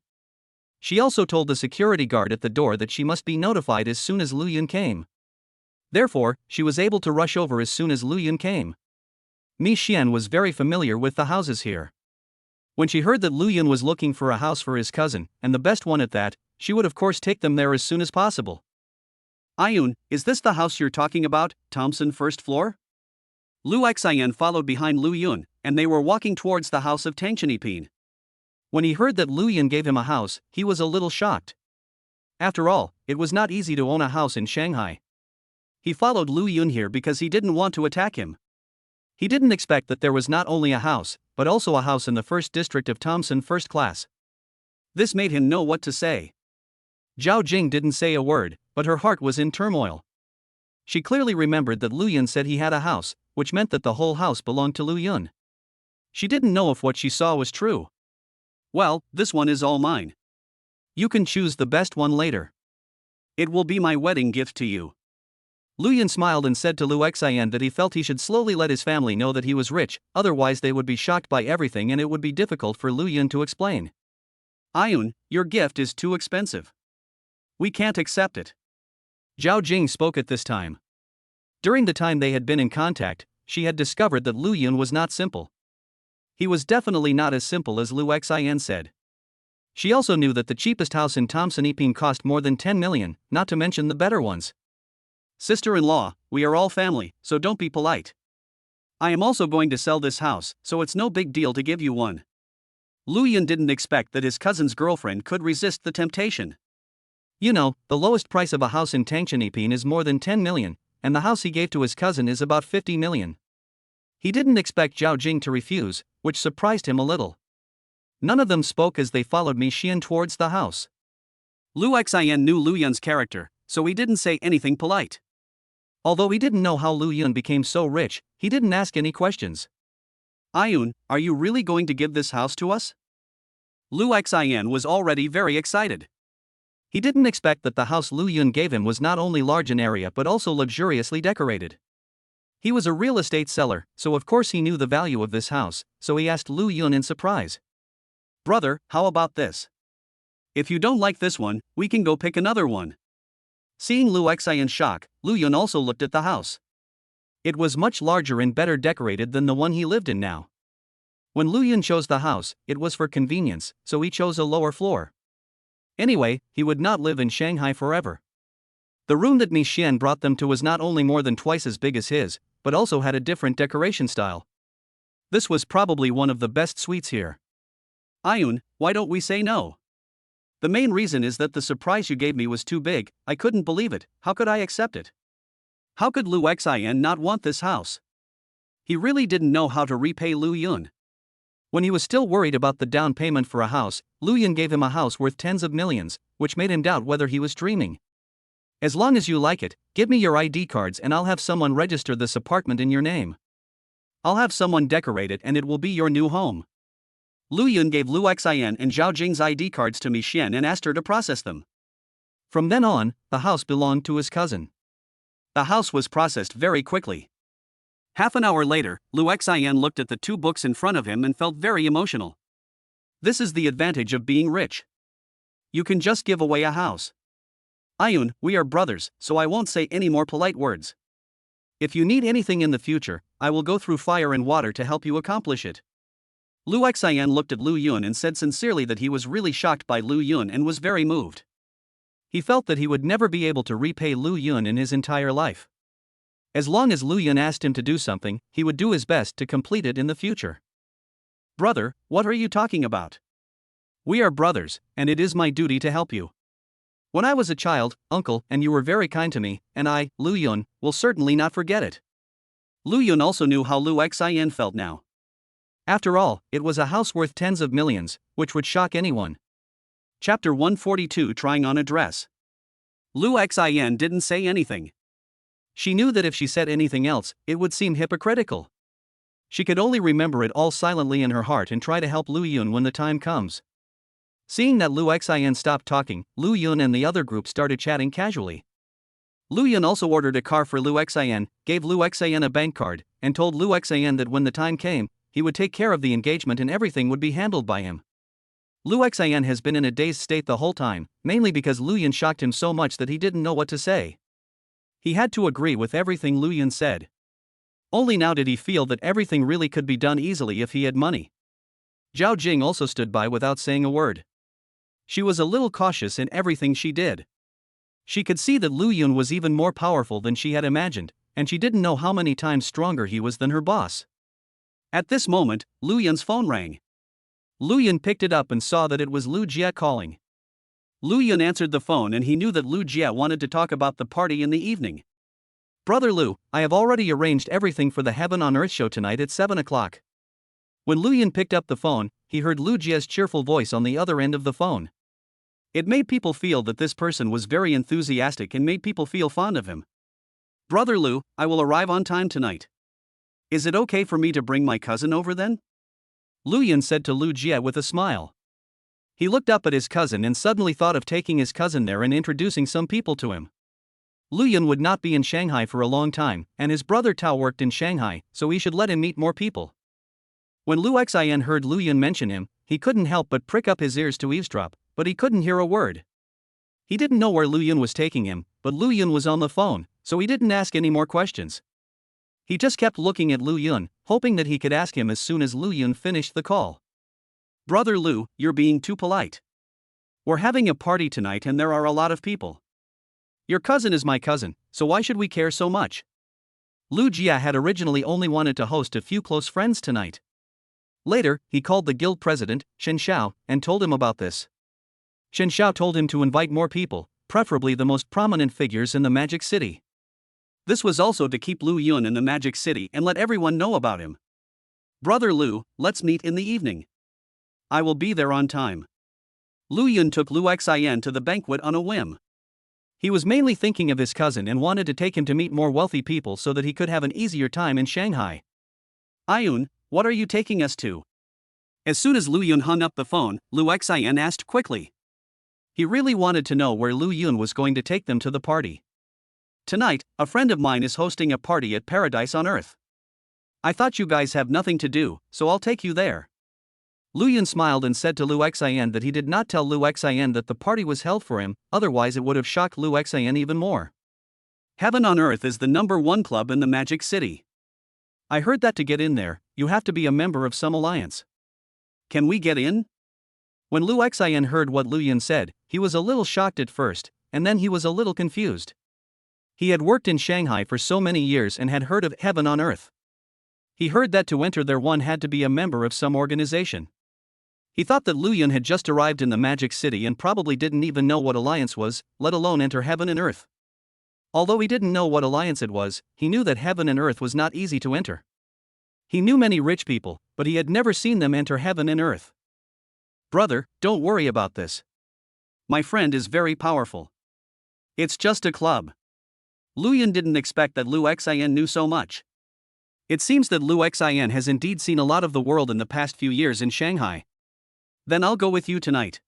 She also told the security guard at the door that she must be notified as soon as Lu Yun came. Therefore, she was able to rush over as soon as Lu Yun came. Mi Xian was very familiar with the houses here. When she heard that Lu Yun was looking for a house for his cousin, and the best one at that, she would of course take them there as soon as possible.
Ayun, is this the house you're talking about, Thompson first floor? Lu Xian followed behind Lu Yun, and they were walking towards the house of Assassination.
When he heard that Lu Yun gave him a house, he was a little shocked. After all, it was not easy to own a house in Shanghai. He followed Lu Yun here because he didn't want to attack him. He didn't expect that there was not only a house, but also a house in the first district of Thompson first class.
This made him know what to say.
Zhao Jing didn't say a word, but her heart was in turmoil. She clearly remembered that Lu Yun said he had a house, which meant that the whole house belonged to Lu Yun. She didn't know if what she saw was true.
Well, this one is all mine.
You can choose the best one later.
It will be my wedding gift to you.
Lu Yun smiled and said to Lu Xian that he felt he should slowly let his family know that he was rich, otherwise they would be shocked by everything and it would be difficult for Lu Yun to explain.
Ayun, your gift is too expensive. We can't accept it.
Zhao Jing spoke at this time. During the time they had been in contact, she had discovered that Lu Yun was not simple. He was definitely not as simple as Lu Xin said. She also knew that the cheapest house in Thompson Epine cost more than 10 million, not to mention the better ones.
Sister-in-law, we are all family, so don't be polite. I am also going to sell this house, so it's no big deal to give you one. Lu Yun didn't expect that his cousin's girlfriend could resist the temptation.
You know, the lowest price of a house in Thompson Epine is more than 10 million, and the house he gave to his cousin is about 50 million. He didn't expect Zhao Jing to refuse, which surprised him a little. None of them spoke as they followed Mi Xian towards the house.
Lu Xian knew Lu Yun's character, so he didn't say anything polite.
Although he didn't know how Lu Yun became so rich, he didn't ask any questions.
Ayun, are you really going to give this house to us? Lu Xian was already very excited.
He didn't expect that the house Lu Yun gave him was not only large in area but also luxuriously decorated. He was a real estate seller, so of course he knew the value of this house, so he asked Lu Yun in surprise.
Brother, how about this? If you don't like this one, we can go pick another one. Seeing Lu Xian's shock, Lu Yun also looked at the house.
It was much larger and better decorated than the one he lived in now. When Lu Yun chose the house, it was for convenience, so he chose a lower floor. Anyway, he would not live in Shanghai forever. The room that Mi Xian brought them to was not only more than twice as big as his, but also had a different decoration style. This was probably one of the best suites here.
Ayun, why don't we say no? The main reason is that the surprise you gave me was too big, I couldn't believe it, how could I accept it? How could Lu Xian not want this house? He really didn't know how to repay Lu Yun.
When he was still worried about the down payment for a house, Lu Yun gave him a house worth tens of millions, which made him doubt whether he was dreaming. As long as you like it, give me your ID cards and I'll have someone register this apartment in your name.
I'll have someone decorate it and it will be your new home. Lu Yun gave Lu Xian and Zhao Jing's ID cards to Mi Xian and asked her to process them.
From then on, the house belonged to his cousin.
The house was processed very quickly. Half an hour later, Lu Xian looked at the two books in front of him and felt very emotional. This is the advantage of being rich. You can just give away a house. Ayun, we are brothers, so I won't say any more polite words. If you need anything in the future, I will go through fire and water to help you accomplish it. Lu Xian looked at Lu Yun and said sincerely that he was really shocked by Lu Yun and was very moved.
He felt that he would never be able to repay Lu Yun in his entire life. As long as Lu Yun asked him to do something, he would do his best to complete it in the future.
Brother, what are you talking about? We are brothers, and it is my duty to help you. When I was a child, uncle, and you were very kind to me, and I, Lu Yun, will certainly not forget it. Lu Yun also knew how Lu Xian felt now. After all, it was a house worth tens of millions, which would shock anyone. Chapter 142 Trying on a Dress. Lu Xian didn't say anything. She knew that if she said anything else, it would seem hypocritical. She could only remember it all silently in her heart and try to help Lu Yun when the time comes. Seeing that Lu Xian stopped talking, Lu Yun and the other group started chatting casually. Lu Yun also ordered a car for Lu Xian, gave Lu Xian a bank card, and told Lu Xian that when the time came, he would take care of the engagement and everything would be handled by him. Lu Xian has been in a dazed state the whole time, mainly because Lu Yun shocked him so much that he didn't know what to say. He had to agree with everything Lu Yun said. Only now did he feel that everything really could be done easily if he had money. Zhao Jing also stood by without saying a word. She was a little cautious in everything she did. She could see that Lu Yun was even more powerful than she had imagined, and she didn't know how many times stronger he was than her boss. At this moment, Lu Yun's phone rang. Lu Yun picked it up and saw that it was Lu Jie calling. Lu Yun answered the phone and he knew that Lu Jie wanted to talk about the party in the evening. Brother Lu, I have already arranged everything for the Heaven on Earth show tonight at 7 o'clock. When Lu Yun picked up the phone, he heard Lu Jie's cheerful voice on the other end of the phone. It made people feel that this person was very enthusiastic and made people feel fond of him. Brother Lu, I will arrive on time tonight. Is it okay for me to bring my cousin over then? Lu Yun said to Lu Jie with a smile. He looked up at his cousin and suddenly thought of taking his cousin there and introducing some people to him. Lu Yun would not be in Shanghai for a long time, and his brother Tao worked in Shanghai, so he should let him meet more people. When Lu Xian heard Lu Yun mention him, he couldn't help but prick up his ears to eavesdrop, but he couldn't hear a word. He didn't know where Lu Yun was taking him, but Lu Yun was on the phone, so he didn't ask any more questions.
He just kept looking at Lu Yun, hoping that he could ask him as soon as Lu Yun finished the call.
Brother Lu, you're being too polite. We're having a party tonight and there are a lot of people.
Your cousin is my cousin, so why should we care so much? Lu Jia had originally only wanted to host a few close friends tonight. Later, he called the guild president, Chen Xiao, and told him about this. Chen Xiao told him to invite more people, preferably the most prominent figures in the Magic City.
This was also to keep Lu Yun in the Magic City and let everyone know about him. Brother Lu, let's meet in the evening. I will be there on time. Lu Yun took Lu Xian to the banquet on a whim.
He was mainly thinking of his cousin and wanted to take him to meet more wealthy people so that he could have an easier time in Shanghai.
Ayun, what are you taking us to? As soon as Lu Yun hung up the phone, Lu Xian asked quickly.
He really wanted to know where Lu Yun was going to take them to the party.
Tonight, a friend of mine is hosting a party at Paradise on Earth. I thought you guys have nothing to do, so I'll take you there.
Lu Yun smiled and said to Lu Xian that he did not tell Lu Xian that the party was held for him, otherwise it would have shocked Lu Xian even more.
Heaven on Earth is the #1 club in the Magic City.
I heard that to get in there, you have to be a member of some alliance.
Can we get in?
When Lu Xian heard what Lu Yun said, he was a little shocked at first, and then he was a little confused. He had worked in Shanghai for so many years and had heard of Heaven on Earth. He heard that to enter there one had to be a member of some organization. He thought that Lu Yun had just arrived in the Magic City and probably didn't even know what alliance was, let alone enter Heaven and Earth. Although he didn't know what alliance it was, he knew that Heaven and Earth was not easy to enter. He knew many rich people, but he had never seen them enter Heaven and Earth.
Brother, don't worry about this. My friend is very powerful. It's just a club. Lu Yun didn't expect that Lu Xian knew so much. It seems that Lu Xian has indeed seen a lot of the world in the past few years in Shanghai. Then I'll go with you tonight.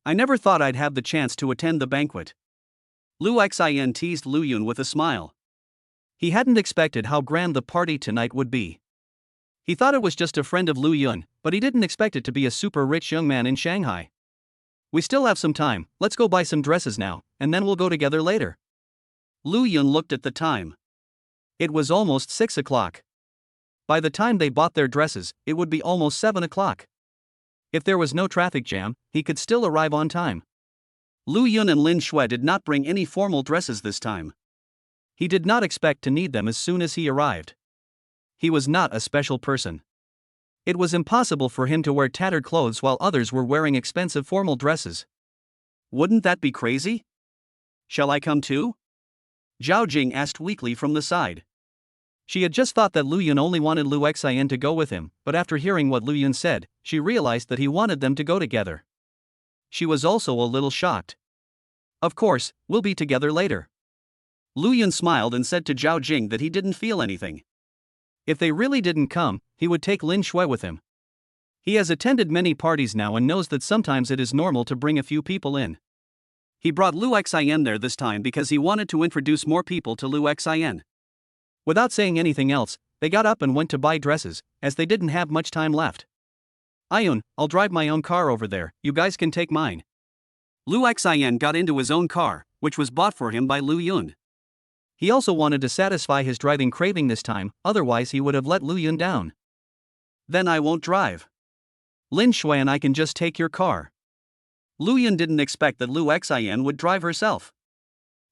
I never thought I'd have the chance to attend the banquet. Lu Xian teased Lu Yun with a smile.
He hadn't expected how grand the party tonight would be. He thought it was just a friend of Lu Yun, but he didn't expect it to be a super rich young man in Shanghai. We still have some time, let's go buy some dresses now, and then we'll go together later.
Lu Yun looked at the time.
It was almost 6 o'clock. By the time they bought their dresses, it would be almost 7 o'clock. If there was no traffic jam, he could still arrive on time.
Lu Yun and Lin Shui did not bring any formal dresses this time.
He did not expect to need them as soon as he arrived. He was not a special person. It was impossible for him to wear tattered clothes while others were wearing expensive formal dresses.
Wouldn't that be crazy? Shall I come too? Zhao Jing asked weakly from the side.
She had just thought that Lu Yun only wanted Lu Xian to go with him, but after hearing what Lu Yun said, she realized that he wanted them to go together. She was also a little shocked. Of course, we'll be together later.
Lu Yun smiled and said to Zhao Jing that he didn't feel anything.
If they really didn't come, he would take Lin Shui with him. He has attended many parties now and knows that sometimes it is normal to bring a few people in.
He brought Lu Xian there this time because he wanted to introduce more people to Lu Xian.
Without saying anything else, they got up and went to buy dresses, as they didn't have much time left.
Ayun, I'll drive my own car over there, you guys can take mine. Lu Xian got into his own car, which was bought for him by Lu Yun.
He also wanted to satisfy his driving craving this time, otherwise he would have let Lu Yun down.
Then I won't drive.
Lin Shui and I can just take your car.
Lu Yun didn't expect that Lu Xian would drive herself.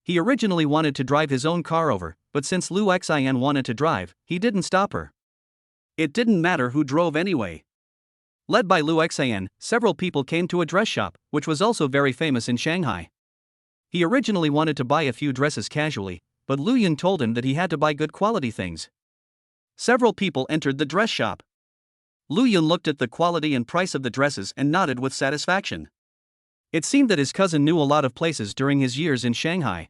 He originally wanted to drive his own car over, but since Lu Xian wanted to drive, he didn't stop her.
It didn't matter who drove anyway.
Led by Lu Xian, several people came to a dress shop, which was also very famous in Shanghai. He originally wanted to buy a few dresses casually, but Lu Yun told him that he had to buy good quality things.
Several people entered the dress shop. Lu Yun looked at the quality and price of the dresses and nodded with satisfaction.
It seemed that his cousin knew a lot of places during his years in Shanghai.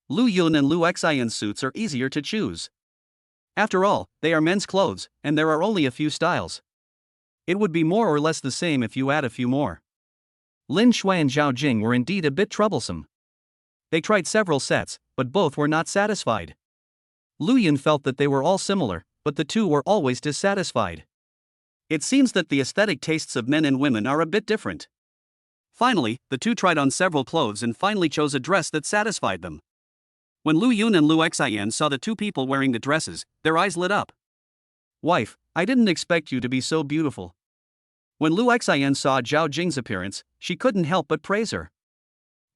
Lu Yun and Lu Xian's suits are easier to choose. After all, they are men's clothes, and there are only a few styles. It would be more or less the same if you add a few more.
Lin Shui and Zhao Jing were indeed a bit troublesome. They tried several sets, but both were not satisfied. Lu Yun felt that they were all similar, but the two were always dissatisfied.
It seems that the aesthetic tastes of men and women are a bit different. Finally, the two tried on several clothes and finally chose a dress that satisfied them. When Lu Yun and Lu Xian saw the two people wearing the dresses, their eyes lit up.
Wife, I didn't expect you to be so beautiful.
When Lu Xian saw Zhao Jing's appearance, she couldn't help but praise her.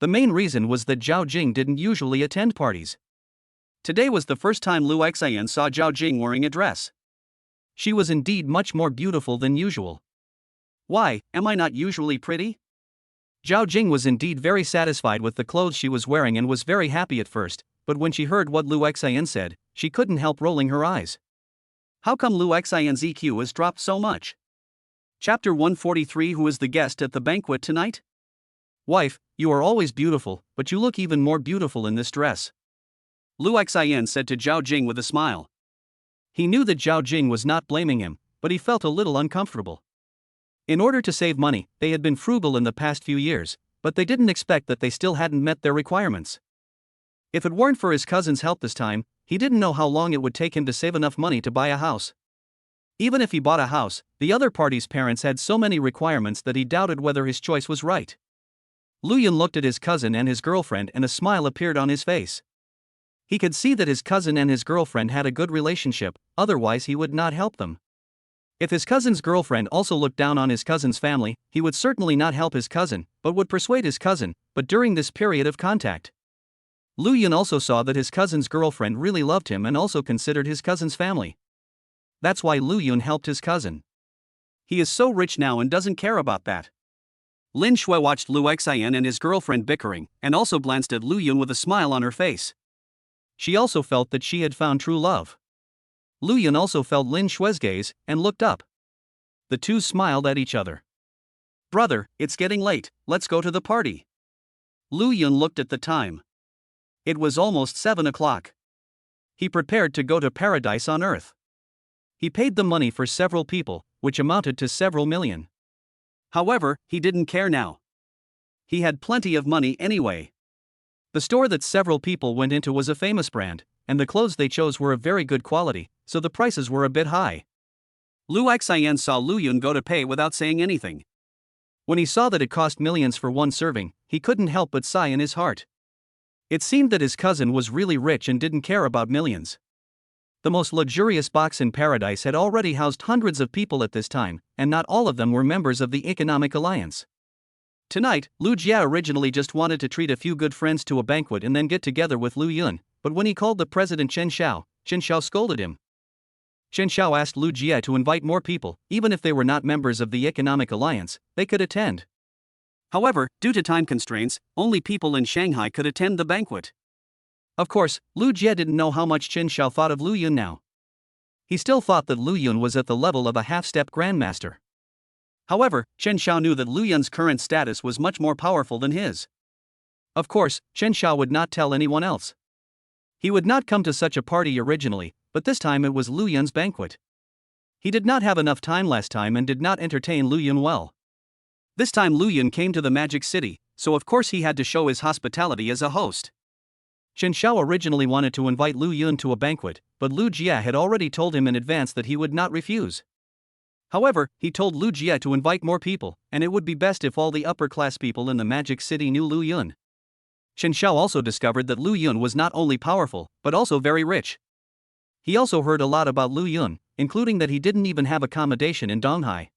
The main reason was that Zhao Jing didn't usually attend parties.
Today was the first time Lu Xian saw Zhao Jing wearing a dress.
She was indeed much more beautiful than usual.
Why, am I not usually pretty?
Zhao Jing was indeed very satisfied with the clothes she was wearing and was very happy at first, but when she heard what Lu Xian said, she couldn't help rolling her eyes.
How come Lu Xian's EQ has dropped so much? Chapter 143. Who is the guest at the banquet tonight?
Wife, you are always beautiful, but you look even more beautiful in this dress.
Lu Xian said to Zhao Jing with a smile.
He knew that Zhao Jing was not blaming him, but he felt a little uncomfortable. In order to save money, they had been frugal in the past few years, but they didn't expect that they still hadn't met their requirements. If it weren't for his cousin's help this time, he didn't know how long it would take him to save enough money to buy a house. Even if he bought a house, the other party's parents had so many requirements that he doubted whether his choice was right. Lu Yun looked at his cousin and his girlfriend and a smile appeared on his face. He could see that his cousin and his girlfriend had a good relationship, otherwise he would not help them. If his cousin's girlfriend also looked down on his cousin's family, he would certainly not help his cousin, but would persuade his cousin, but during this period of contact. Lu Yun also saw that his cousin's girlfriend really loved him and also considered his cousin's family. That's why Lu Yun helped his cousin.
He is so rich now and doesn't care about that. Lin Shui watched Lu Xian and his girlfriend bickering, and also glanced at Lu Yun with a smile on her face.
She also felt that she had found true love. Lu Yun also felt Lin Shui's gaze, and looked up. The two smiled at each other.
Brother, it's getting late, let's go to the party. Lu Yun looked at the time. It was almost 7 o'clock.
He prepared to go to paradise on earth. He paid the money for several people, which amounted to several million.
However, he didn't care now. He had plenty of money anyway.
The store that several people went into was a famous brand, and the clothes they chose were of very good quality, so the prices were a bit high.
Lu Xian saw Lu Yun go to pay without saying anything.
When he saw that it cost millions for one serving, he couldn't help but sigh in his heart. It seemed that his cousin was really rich and didn't care about millions. The most luxurious box in paradise had already housed hundreds of people at this time, and not all of them were members of the Economic Alliance. Tonight, Lu Jia originally just wanted to treat a few good friends to a banquet and then get together with Lu Yun, but when he called the president Chen Xiao scolded him. Chen Xiao asked Lu Jia to invite more people, even if they were not members of the Economic Alliance, they could attend.
However, due to time constraints, only people in Shanghai could attend the banquet.
Of course, Lu Jia didn't know how much Chen Xiao thought of Lu Yun now. He still thought that Lu Yun was at the level of a half-step grandmaster.
However, Chen Xiao knew that Lu Yun's current status was much more powerful than his.
Of course, Chen Xiao would not tell anyone else. He would not come to such a party originally, but this time it was Lu Yun's banquet. He did not have enough time last time and did not entertain Lu Yun well.
This time Lu Yun came to the Magic City, so of course he had to show his hospitality as a host.
Chen Xiao originally wanted to invite Lu Yun to a banquet, but Lu Jia had already told him in advance that he would not refuse. However, he told Lu Jia to invite more people, and it would be best if all the upper-class people in the Magic City knew Lu Yun. Chen Xiao also discovered that Lu Yun was not only powerful, but also very rich. He also heard a lot about Lu Yun, including that he didn't even have accommodation in Donghai.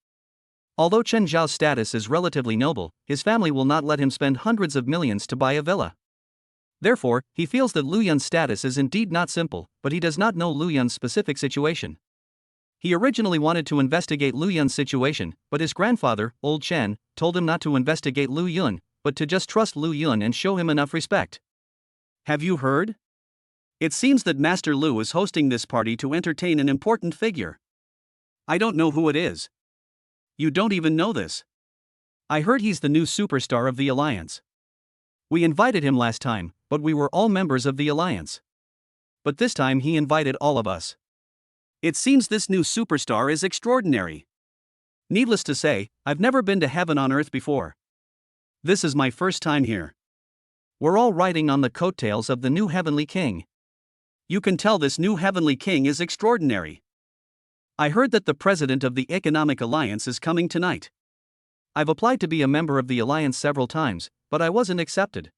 Although Chen Xiao's status is relatively noble, his family will not let him spend hundreds of millions to buy a villa. Therefore, he feels that Lu Yun's status is indeed not simple, but he does not know Lu Yun's specific situation. He originally wanted to investigate Lu Yun's situation, but his grandfather, old Chen, told him not to investigate Lu Yun, but to just trust Lu Yun and show him enough respect.
Have you heard? It seems that Master Lu is hosting this party to entertain an important figure. I don't know who it is. You don't even know this.
I heard he's the new superstar of the Alliance. We invited him last time, but we were all members of the Alliance. But this time he invited all of us.
It seems this new superstar is extraordinary.
Needless to say, I've never been to heaven on earth before.
This is my first time here.
We're all riding on the coattails of the new heavenly king.
You can tell this new heavenly king is extraordinary.
I heard that the president of the Economic Alliance is coming tonight. I've applied to be a member of the Alliance several times, but I wasn't accepted.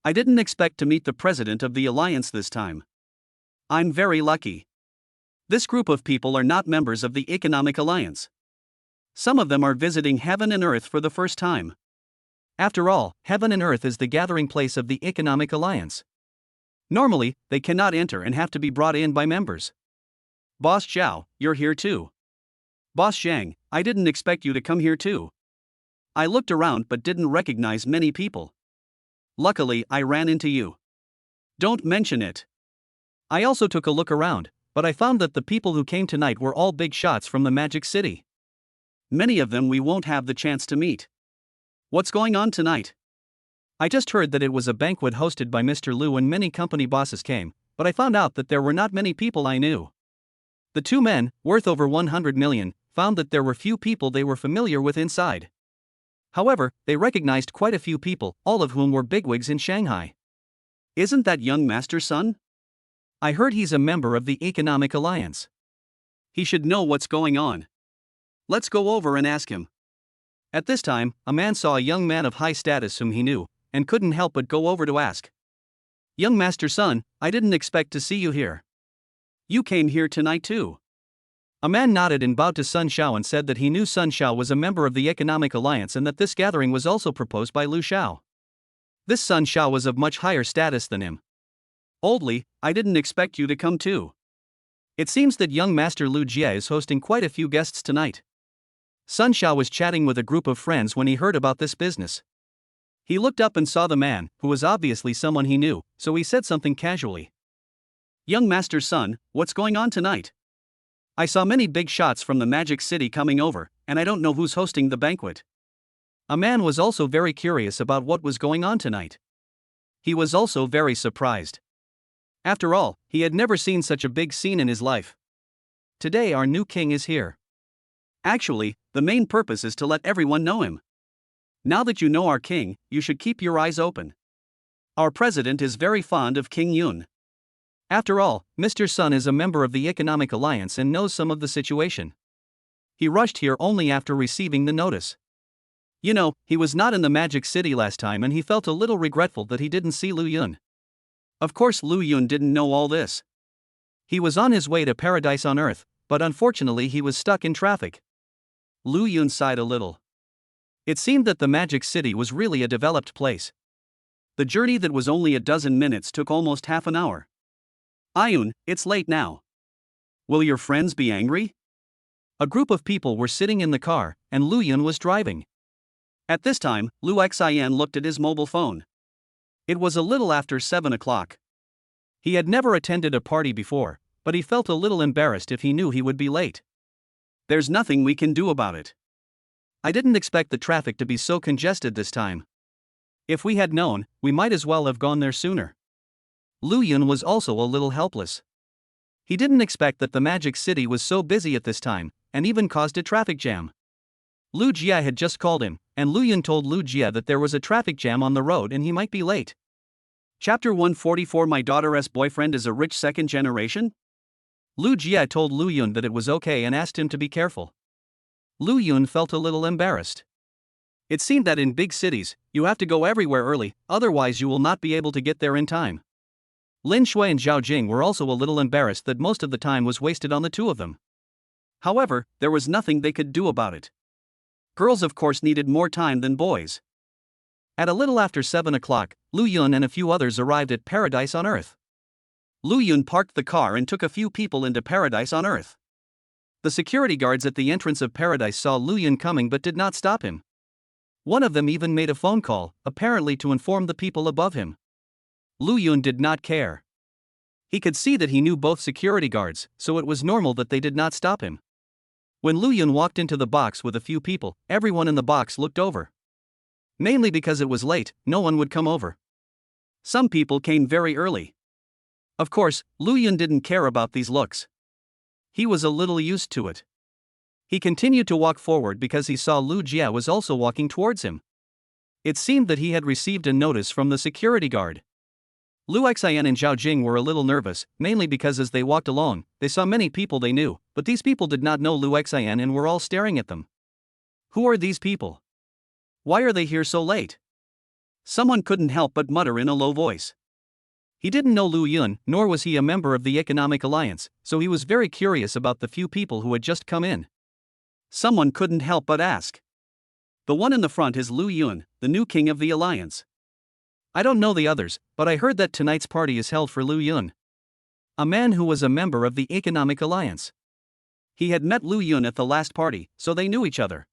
I didn't expect to meet the president of the alliance this time. I'm very lucky. This group of people are not members of the economic alliance. Some of them are visiting heaven and earth for the first time. After all, heaven and earth is the gathering place of the economic alliance. Normally, they cannot enter and have to be brought in by members. Boss Zhao, you're here too. Boss Zhang, I didn't expect you to come here too. I looked around but didn't recognize many people. Luckily, I ran into you. Don't mention it. I also took a look around, but I found that the people who came tonight were all big shots from the Magic City. Many of them we won't have the chance to meet. What's going on tonight? I just heard that it was a banquet hosted by Mr. Liu and many company bosses came, but I found out that there were not many people I knew. The two men, worth over 100 million, found that there were few people they were familiar with inside. However, they recognized quite a few people, all of whom were bigwigs in Shanghai. Isn't that young master's son? I heard he's a member of the Economic Alliance. He should know what's going on. Let's go over and ask him. At this time, a man saw a young man of high status whom he knew, and couldn't help but go over to ask. Young master's son, I didn't expect to see you here. You came here tonight too. A man nodded and bowed to Sun Xiao and said that he knew Sun Xiao was a member of the Economic Alliance and that this gathering was also proposed by Liu Xiao. This Sun Xiao was of much higher status than him. Oldly, I didn't expect you to come too. It seems that young Master Liu Jie is hosting quite a few guests tonight. Sun Xiao was chatting with a group of friends when he heard about this business. He looked up and saw the man, who was obviously someone he knew, so he said something casually. Young Master's son, what's going on tonight? I saw many big shots from the Magic City coming over, and I don't know who's hosting the banquet. A man was also very curious about what was going on tonight. He was also very surprised. After all, he had never seen such a big scene in his life. Today our new king is here. Actually, the main purpose is to let everyone know him. Now that you know our king, you should keep your eyes open. Our president is very fond of King Yun. After all, Mr. Sun is a member of the Economic Alliance and knows some of the situation. He rushed here only after receiving the notice. You know, he was not in the Magic City last time and he felt a little regretful that he didn't see Liu Yun. Of course Liu Yun didn't know all this. He was on his way to Paradise on Earth, but unfortunately he was stuck in traffic. Liu Yun sighed a little. It seemed that the Magic City was really a developed place. The journey that was only a dozen minutes took almost half an hour. Ayun, it's late now. Will your friends be angry? A group of people were sitting in the car, and Liu Yun was driving. At this time, Liu Xian looked at his mobile phone. It was a little after 7 o'clock. He had never attended a party before, but he felt a little embarrassed if he knew he would be late. There's nothing we can do about it. I didn't expect the traffic to be so congested this time. If we had known, we might as well have gone there sooner. Liu Yun was also a little helpless. He didn't expect that the Magic City was so busy at this time, and even caused a traffic jam. Liu Jie had just called him, and Liu Yun told Liu Jie that there was a traffic jam on the road and he might be late. Chapter 144 My daughter's boyfriend is a rich second generation? Liu Jie told Liu Yun that it was okay and asked him to be careful. Liu Yun felt a little embarrassed. It seemed that in big cities, you have to go everywhere early, otherwise you will not be able to get there in time. Lin Shui and Zhao Jing were also a little embarrassed that most of the time was wasted on the two of them. However, there was nothing they could do about it. Girls of course needed more time than boys. At a little after 7 o'clock, Liu Yun and a few others arrived at Paradise on Earth. Liu Yun parked the car and took a few people into Paradise on Earth. The security guards at the entrance of Paradise saw Liu Yun coming but did not stop him. One of them even made a phone call, apparently to inform the people above him. Liu Yun did not care. He could see that he knew both security guards, so it was normal that they did not stop him. When Liu Yun walked into the box with a few people, everyone in the box looked over. Mainly because it was late, no one would come over. Some people came very early. Of course, Liu Yun didn't care about these looks. He was a little used to it. He continued to walk forward because he saw Liu Jie was also walking towards him. It seemed that he had received a notice from the security guard. Liu Xian and Zhao Jing were a little nervous, mainly because as they walked along, they saw many people they knew, but these people did not know Liu Xian and were all staring at them. Who are these people? Why are they here so late? Someone couldn't help but mutter in a low voice.
He didn't know Lu Yun, nor was he a member of the Economic Alliance, so he was very curious about the few people who had just come in.
Someone couldn't help but ask. The one in the front is Lu Yun, the new king of the alliance.
I don't know the others, but I heard that tonight's party is held for Lu Yun, a man who was a member of the Economic Alliance.
He had met Lu Yun at the last party, so they knew each other.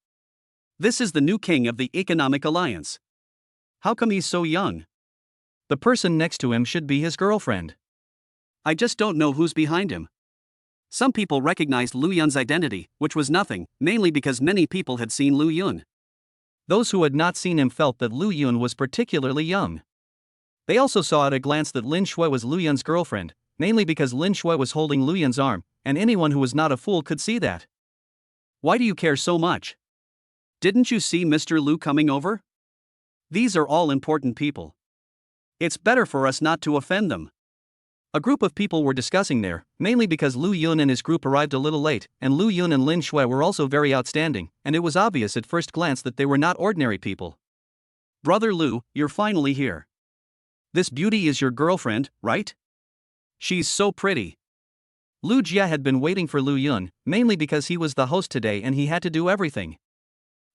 This is the new king of the Economic Alliance. How come he's so young?
The person next to him should be his girlfriend.
I just don't know who's behind him. Some people recognized Lu Yun's identity, which was nothing, mainly because many people had seen Lu Yun.
Those who had not seen him felt that Lu Yun was particularly young. They also saw at a glance that Lin Shui was Lu Yun's girlfriend, mainly because Lin Shui was holding Lu Yun's arm, and anyone who was not a fool could see that.
Why do you care so much? Didn't you see Mr. Lu coming over? These are all important people. It's better for us not to offend them.
A group of people were discussing there, mainly because Lu Yun and his group arrived a little late, and Lu Yun and Lin Shui were also very outstanding, and it was obvious at first glance that they were not ordinary people.
Brother Lu, you're finally here. This beauty is your girlfriend, right? She's so pretty.
Lu Jia had been waiting for Lu Yun, mainly because he was the host today and he had to do everything.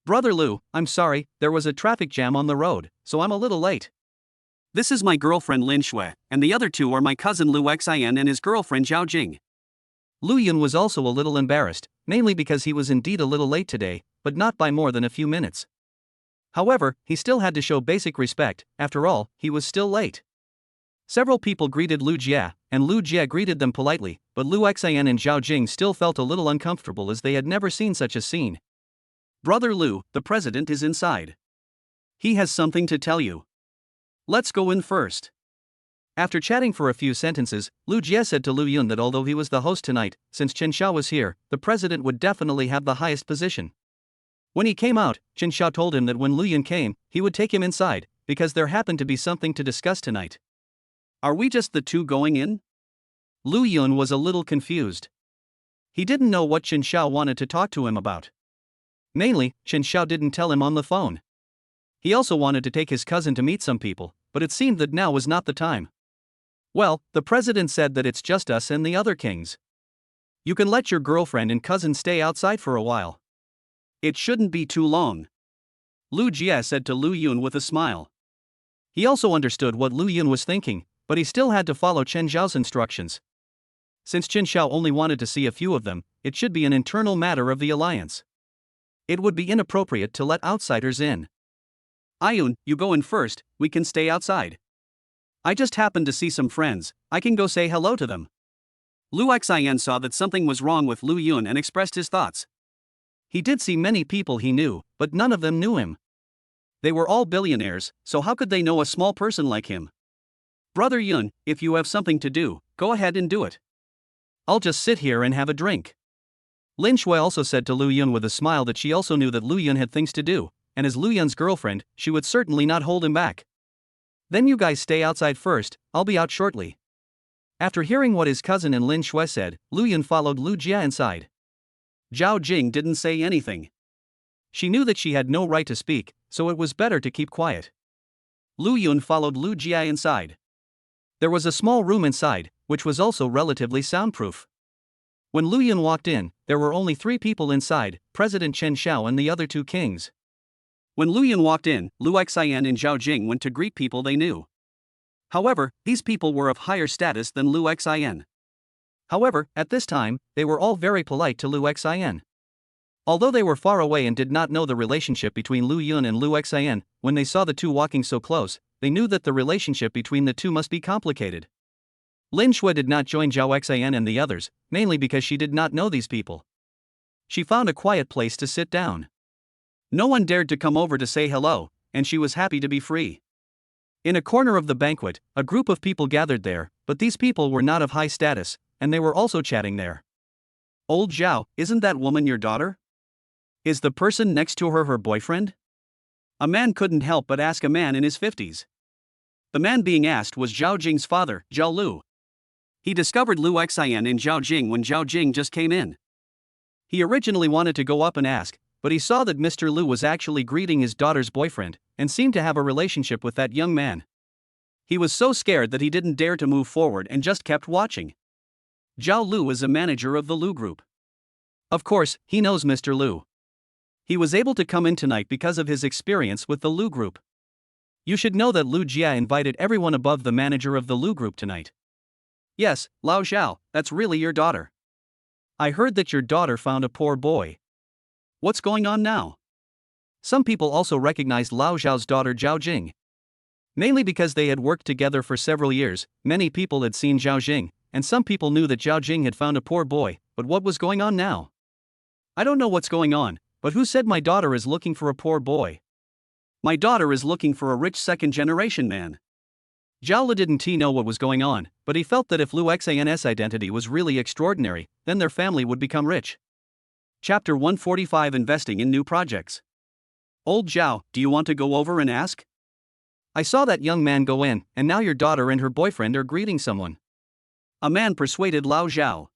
Brother Lu, I'm sorry, there was a traffic jam on the road, so I'm a little late. This is my girlfriend Lin Shui, and the other two are my cousin Lu Xian and his girlfriend Zhao Jing.
Lu Yun was also a little embarrassed, mainly because he was indeed a little late today, but not by more than a few minutes. However, he still had to show basic respect, after all, he was still late. Several people greeted Lu Jia, and Lu Jia greeted them politely, but Lu Xian and Zhao Jing still felt a little uncomfortable as they had never seen such a scene.
Brother Lu, the president is inside. He has something to tell you. Let's go in first.
After chatting for a few sentences, Lu Jia said to Lu Yun that although he was the host tonight, since Chen Xiao was here, the president would definitely have the highest position. When he came out, Chen Xiao told him that when Lu Yun came, he would take him inside, because there happened to be something to discuss tonight.
Are we just the two going in?
Lu Yun was a little confused. He didn't know what Chen Xiao wanted to talk to him about. Mainly, Chen Xiao didn't tell him on the phone. He also wanted to take his cousin to meet some people, but it seemed that now was not the time. Well, the president said that it's just us and the other kings. You can let your girlfriend and cousin stay outside for a while.
It shouldn't be too long. Lu Jia said to Lu Yun with a smile.
He also understood what Lu Yun was thinking, but he still had to follow Chen Xiao's instructions. Since Chen Xiao only wanted to see a few of them, it should be an internal matter of the alliance. It would be inappropriate to let outsiders in.
Ayun, you go in first, we can stay outside. I just happened to see some friends, I can go say hello to them. Lu Xian saw that something was wrong with Lu Yun and expressed his thoughts.
He did see many people he knew, but none of them knew him.
They were all billionaires, so how could they know a small person like him? Brother Yun, if you have something to do, go ahead and do it.
I'll just sit here and have a drink. Lin Shui also said to Lu Yun with a smile that she also knew that Lu Yun had things to do, and as Lu Yun's girlfriend, she would certainly not hold him back. Then you guys stay outside first, I'll be out shortly. After hearing what his cousin and Lin Shui said, Lu Yun followed Lu Jia inside.
Zhao Jing didn't say anything.
She knew that she had no right to speak, so it was better to keep quiet.
Lu Yun followed Lu Jia inside.
There was a small room inside, which was also relatively soundproof. When Lu Yun walked in, there were only 3 people inside, President Chen Xiao and the other 2 kings.
When Lu Yun walked in, Lu Xian and Zhao Jing went to greet people they knew. However, these people were of higher status than Lu Xian.
However, at this time, they were all very polite to Lu Xian. Although they were far away and did not know the relationship between Lu Yun and Lu Xian, when they saw the two walking so close, they knew that the relationship between the two must be complicated. Lin Shui did not join Zhao Xian and the others, mainly because she did not know these people. She found a quiet place to sit down.
No one dared to come over to say hello, and she was happy to be free.
In a corner of the banquet, a group of people gathered there, but these people were not of high status, and they were also chatting there.
Old Zhao, isn't that woman your daughter? Is the person next to her boyfriend? A man couldn't help but ask a man in his 50s. The man being asked was Zhao Jing's father, Zhao Lu. He discovered Lu Xian and Zhao Jing when Zhao Jing just came in. He originally wanted to go up and ask, but he saw that Mr. Lu was actually greeting his daughter's boyfriend,
and seemed to have a relationship with that young man.
He was so scared that he didn't dare to move forward and just kept watching. Zhao Lu is a manager of the Lu Group.
Of course, he knows Mr. Lu. He was able to come in tonight because of his experience with the Lu Group. You should know that Lu Jia invited everyone above the manager of the Lu Group tonight.
Yes, Lao Zhao, that's really your daughter.
I heard that your daughter found a poor boy.
What's going on now?
Some people also recognized Lao Zhao's daughter Zhao Jing. Mainly because they had worked together for several years, many people had seen Zhao Jing, and some people knew that Zhao Jing had found a poor boy, but what was going on now?
I don't know what's going on, but who said my daughter is looking for a poor boy? My daughter is looking for a rich second-generation man.
Zhao Li didn't know what was going on, but he felt that if Lu Xan's identity was really extraordinary, then their family would become rich.
Chapter 145 Investing in New Projects. Old Zhao, do you want to go over and ask?
I saw that young man go in, and now your daughter and her boyfriend are greeting someone.
A man persuaded Lao Zhao.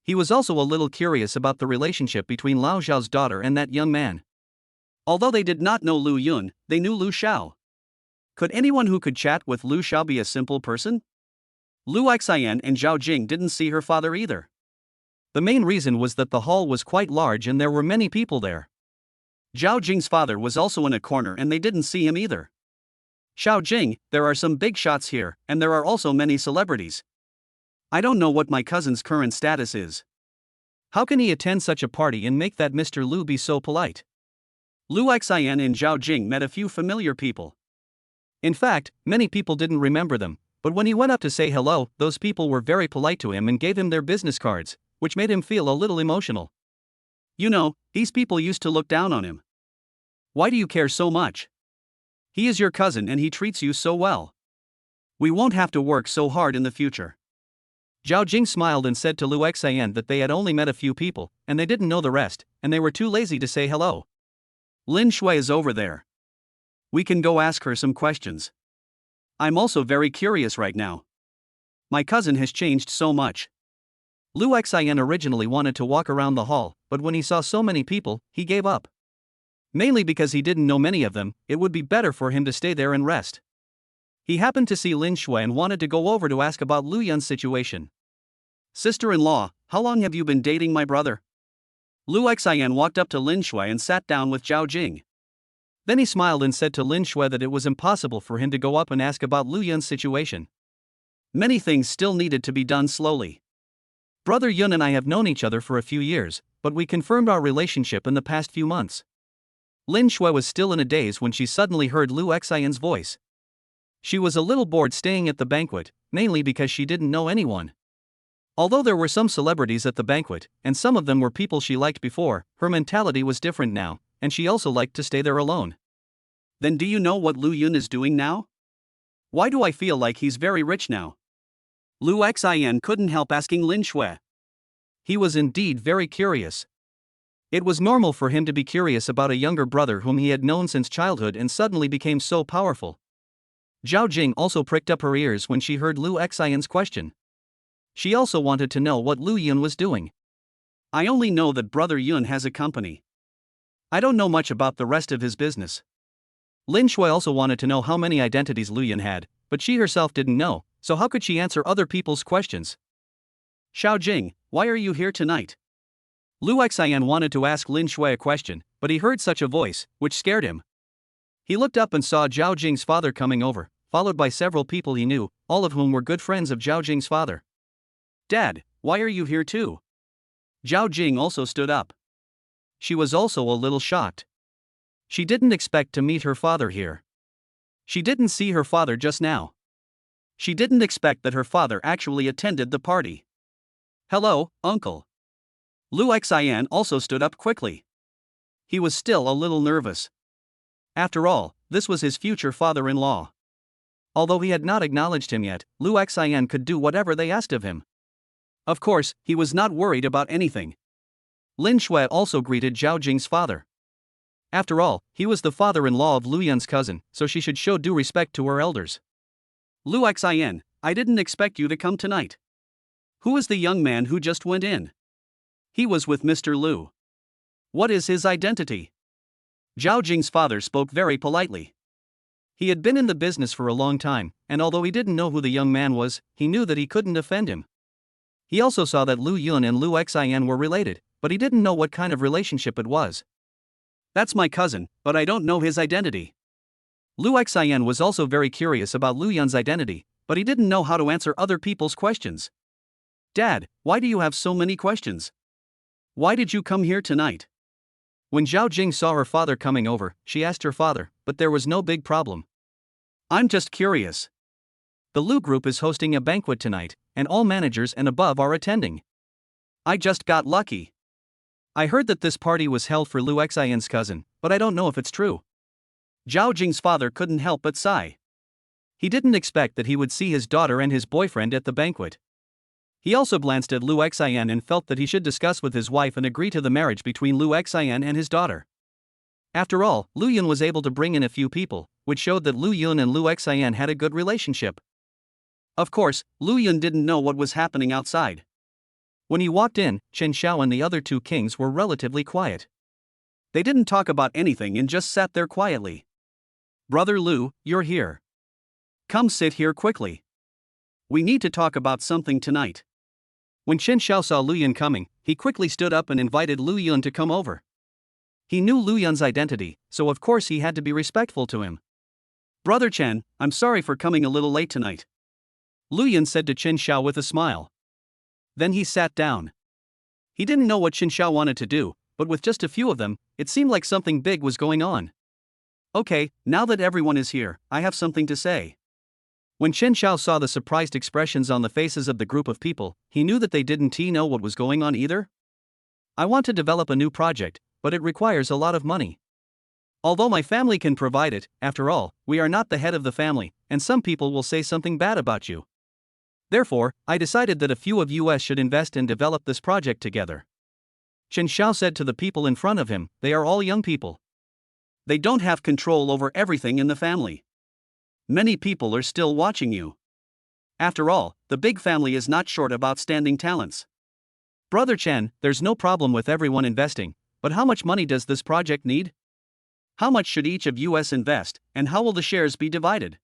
He was also a little curious about the relationship between Lao Zhao's daughter and that young man.
Although they did not know Lu Yun, they knew Lu Xiao. Could anyone who could chat with Lu Xiao be a simple person? Lu Xian and Zhao Jing didn't see her father either.
The main reason was that the hall was quite large and there were many people there.
Zhao Jing's father was also in a corner and they didn't see him either. Xiao Jing, there are some big shots here, and there are also many celebrities. I don't know what my cousin's current status is.
How can he attend such a party and make that Mr. Lu be so polite?
Lu Xian and Zhao Jing met a few familiar people.
In fact, many people didn't remember them, but when he went up to say hello, those people were very polite to him and gave him their business cards, which made him feel a little emotional.
You know, these people used to look down on him. Why do you care so much? He is your cousin and he treats you so well. We won't have to work so hard in the future.
Zhao Jing smiled and said to Lu Xian that they had only met a few people, and they didn't know the rest, and they were too lazy to say hello.
Lin Shui is over there. We can go ask her some questions. I'm also very curious right now. My cousin has changed so much.
Lu Xian originally wanted to walk around the hall, but when he saw so many people, he gave up. Mainly because he didn't know many of them, it would be better for him to stay there and rest. He happened to see Lin Shui and wanted to go over to ask about Lu Yun's situation.
Sister-in-law, how long have you been dating my brother? Lu Xian walked up to Lin Shui and sat down with Zhao Jing.
Then he smiled and said to Lin Shui that it was impossible for him to go up and ask about Lu Yun's situation.
Many things still needed to be done slowly.
Brother Yun and I have known each other for a few years, but we confirmed our relationship in the past few months. Lin Shui was still in a daze when she suddenly heard Lu Xian's voice. She was a little bored staying at the banquet, mainly because she didn't know anyone. Although there were some celebrities at the banquet, and some of them were people she liked before, her mentality was different now, and she also liked to stay there alone.
Then do you know what Lu Yun is doing now? Why do I feel like he's very rich now? Lu Xian couldn't help asking Lin Shui.
He was indeed very curious. It was normal for him to be curious about a younger brother whom he had known since childhood and suddenly became so powerful. Zhao Jing also pricked up her ears when she heard Lu Xian's question. She also wanted to know what Lu Yun was doing.
I only know that brother Yun has a company. I don't know much about the rest of his business.
Lin Shui also wanted to know how many identities Lu Yun had, but she herself didn't know, so how could she answer other people's questions?
Xiao Jing, why are you here tonight?
Lu Xian wanted to ask Lin Shui a question, but he heard such a voice, which scared him. He looked up and saw Zhao Jing's father coming over, followed by several people he knew, all of whom were good friends of Zhao Jing's father.
Dad, why are you here too? Zhao Jing also stood up.
She was also a little shocked. She didn't expect to meet her father here. She didn't see her father just now.
She didn't expect that her father actually attended the party. Hello, uncle. Lu Xian also stood up quickly. He was still a little nervous. After all, this was his future father-in-law.
Although he had not acknowledged him yet, Lu Xian could do whatever they asked of him.
Of course, he was not worried about anything.
Lin Shui also greeted Zhao Jing's father. After all, he was the father-in-law of Lu Yun's cousin, so she should show due respect to her elders.
Lu Xian, I didn't expect you to come tonight. Who is the young man who just went in? He was with Mr. Lu. What is his identity? Zhao Jing's father spoke very politely.
He had been in the business for a long time, and although he didn't know who the young man was, he knew that he couldn't offend him. He also saw that Lu Yun and Lu Xian were related, but he didn't know what kind of relationship it was.
That's my cousin, but I don't know his identity.
Lu Xian was also very curious about Lu Yun's identity, but he didn't know how to answer other people's questions.
Dad, why do you have so many questions? Why did you come here tonight?
When Zhao Jing saw her father coming over, she asked her father, but there was no big problem.
I'm just curious.
The Lu Group is hosting a banquet tonight, and all managers and above are attending.
I just got lucky.
I heard that this party was held for Lu Xian's cousin, but I don't know if it's true.
Zhao Jing's father couldn't help but sigh.
He didn't expect that he would see his daughter and his boyfriend at the banquet. He also glanced at Lu Xian and felt that he should discuss with his wife and agree to the marriage between Lu Xian and his daughter. After all, Lu Yun was able to bring in a few people, which showed that Lu Yun and Lu Xian had a good relationship.
Of course, Lu Yun didn't know what was happening outside.
When he walked in, Chen Xiao and the other two kings were relatively quiet.
They didn't talk about anything and just sat there quietly. Brother Lu, you're here. Come sit here quickly. We need to talk about something tonight.
When Chen Xiao saw Lu Yun coming, he quickly stood up and invited Lu Yun to come over. He knew Lu Yun's identity, so of course he had to be respectful to him.
Brother Chen, I'm sorry for coming a little late tonight.
Lu Yun said to Chen Xiao with a smile.
Then he sat down.
He didn't know what Chen Xiao wanted to do, but with just a few of them, it seemed like something big was going on.
Okay, now that everyone is here, I have something to say.
When Chen Xiao saw the surprised expressions on the faces of the group of people, he knew that they didn't know what was going on either. I want to develop a new project, but it requires a lot of money. Although my family can provide it, after all, we are not the head of the family, and some people will say something bad about you. Therefore, I decided that a few of us should invest and develop this project together. Chen Xiao said to the people in front of him, they are all young people.
They don't have control over everything in the family. Many people are still watching you. After all, the big family is not short of outstanding talents.
Brother Chen, there's no problem with everyone investing, but how much money does this project need?
How much should each of us invest, and how will the shares be divided?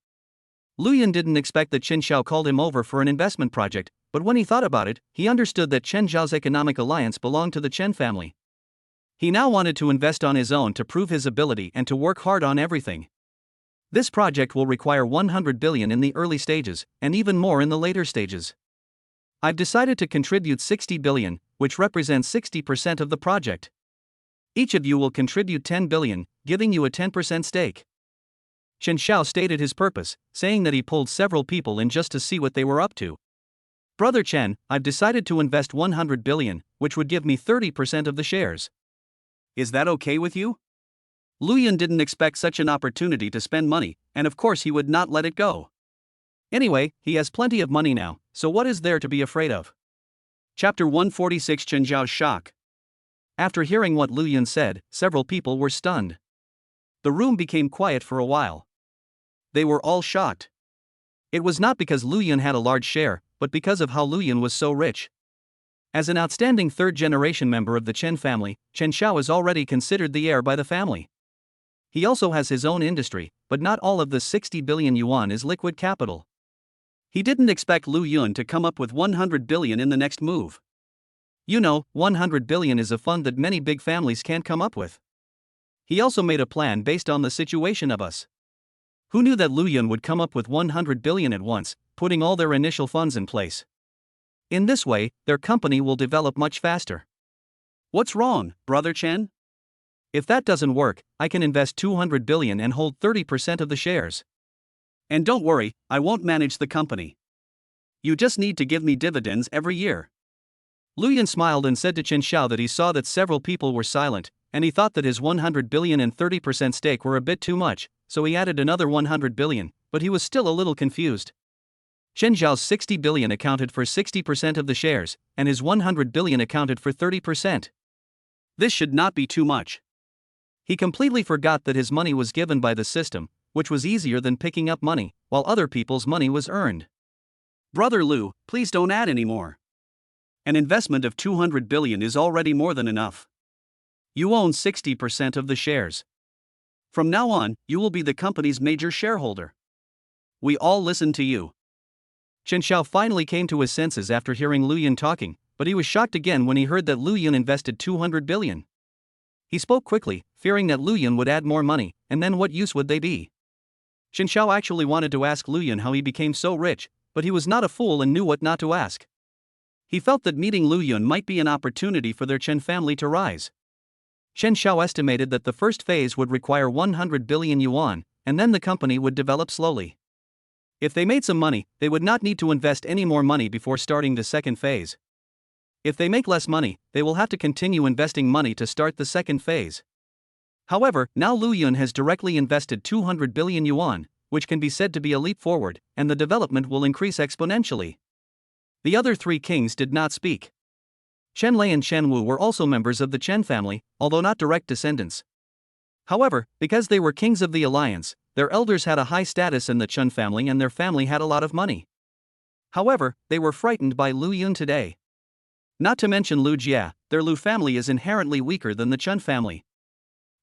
Lu Yun didn't expect that Chen Xiao called him over for an investment project, but when he thought about it, he understood that Chen Zhao's economic alliance belonged to the Chen family. He now wanted to invest on his own to prove his ability and to work hard on everything. This project will require 100 billion in the early stages, and even more in the later stages. I've decided to contribute 60 billion, which represents 60% of the project. Each of you will contribute 10 billion, giving you a 10% stake. Chen Xiao stated his purpose, saying that he pulled several people in just to see what they were up to. Brother Chen, I've decided to invest 100 billion, which would give me 30% of the shares.
Is that okay with you? Lu Yun didn't expect such an opportunity to spend money, and of course he would not let it go.
Anyway, he has plenty of money now, so what is there to be afraid of?
Chapter 146 Chen Zhao's shock.
After hearing what Lu Yun said, several people were stunned.
The room became quiet for a while. They were all shocked.
It was not because Lu Yun had a large share, but because of how Lu Yun was so rich. As an outstanding third-generation member of the Chen family, Chen Xiao is already considered the heir by the family. He also has his own industry, but not all of the 60 billion yuan is liquid capital.
He didn't expect Lu Yun to come up with 100 billion in the next move.
You know, 100 billion is a fund that many big families can't come up with. He also made a plan based on the situation of us. Who knew that Lu Yun would come up with 100 billion at once, putting all their initial funds in place? In this way, their company will develop much faster.
What's wrong, Brother Chen?
If that doesn't work, I can invest 200 billion and hold 30% of the shares.
And don't worry, I won't manage the company. You just need to give me dividends every year.
Lu Yun smiled and said to Chen Xiao that he saw that several people were silent, and he thought that his 100 billion and 30% stake were a bit too much, so he added another 100 billion, but he was still a little confused. Chen Zhao's 60 billion accounted for 60% of the shares, and his 100 billion accounted for 30%.
This should not be too much.
He completely forgot that his money was given by the system, which was easier than picking up money, while other people's money was earned.
Brother Lu, please don't add any more. An investment of 200 billion is already more than enough. You own 60% of the shares. From now on, you will be the company's major shareholder. We all listen to you.
Chen Xiao finally came to his senses after hearing Lu Yun talking, but he was shocked again when he heard that Lu Yun invested 200 billion. He spoke quickly, fearing that Lu Yun would add more money, and then what use would they be? Chen Xiao actually wanted to ask Lu Yun how he became so rich, but he was not a fool and knew what not to ask. He felt that meeting Lu Yun might be an opportunity for their Chen family to rise. Chen Xiao estimated that the first phase would require 100 billion yuan, and then the company would develop slowly. If they made some money, they would not need to invest any more money before starting the second phase. If they make less money, they will have to continue investing money to start the second phase. However, now Lu Yun has directly invested 200 billion yuan, which can be said to be a leap forward, and the development will increase exponentially. The other three kings did not speak. Chen Lei and Chen Wu were also members of the Chen family, although not direct descendants. However, because they were kings of the alliance, their elders had a high status in the Chen family and their family had a lot of money. However, they were frightened by Lu Yun today. Not to mention Lu Jia, their Lu family is inherently weaker than the Chen family.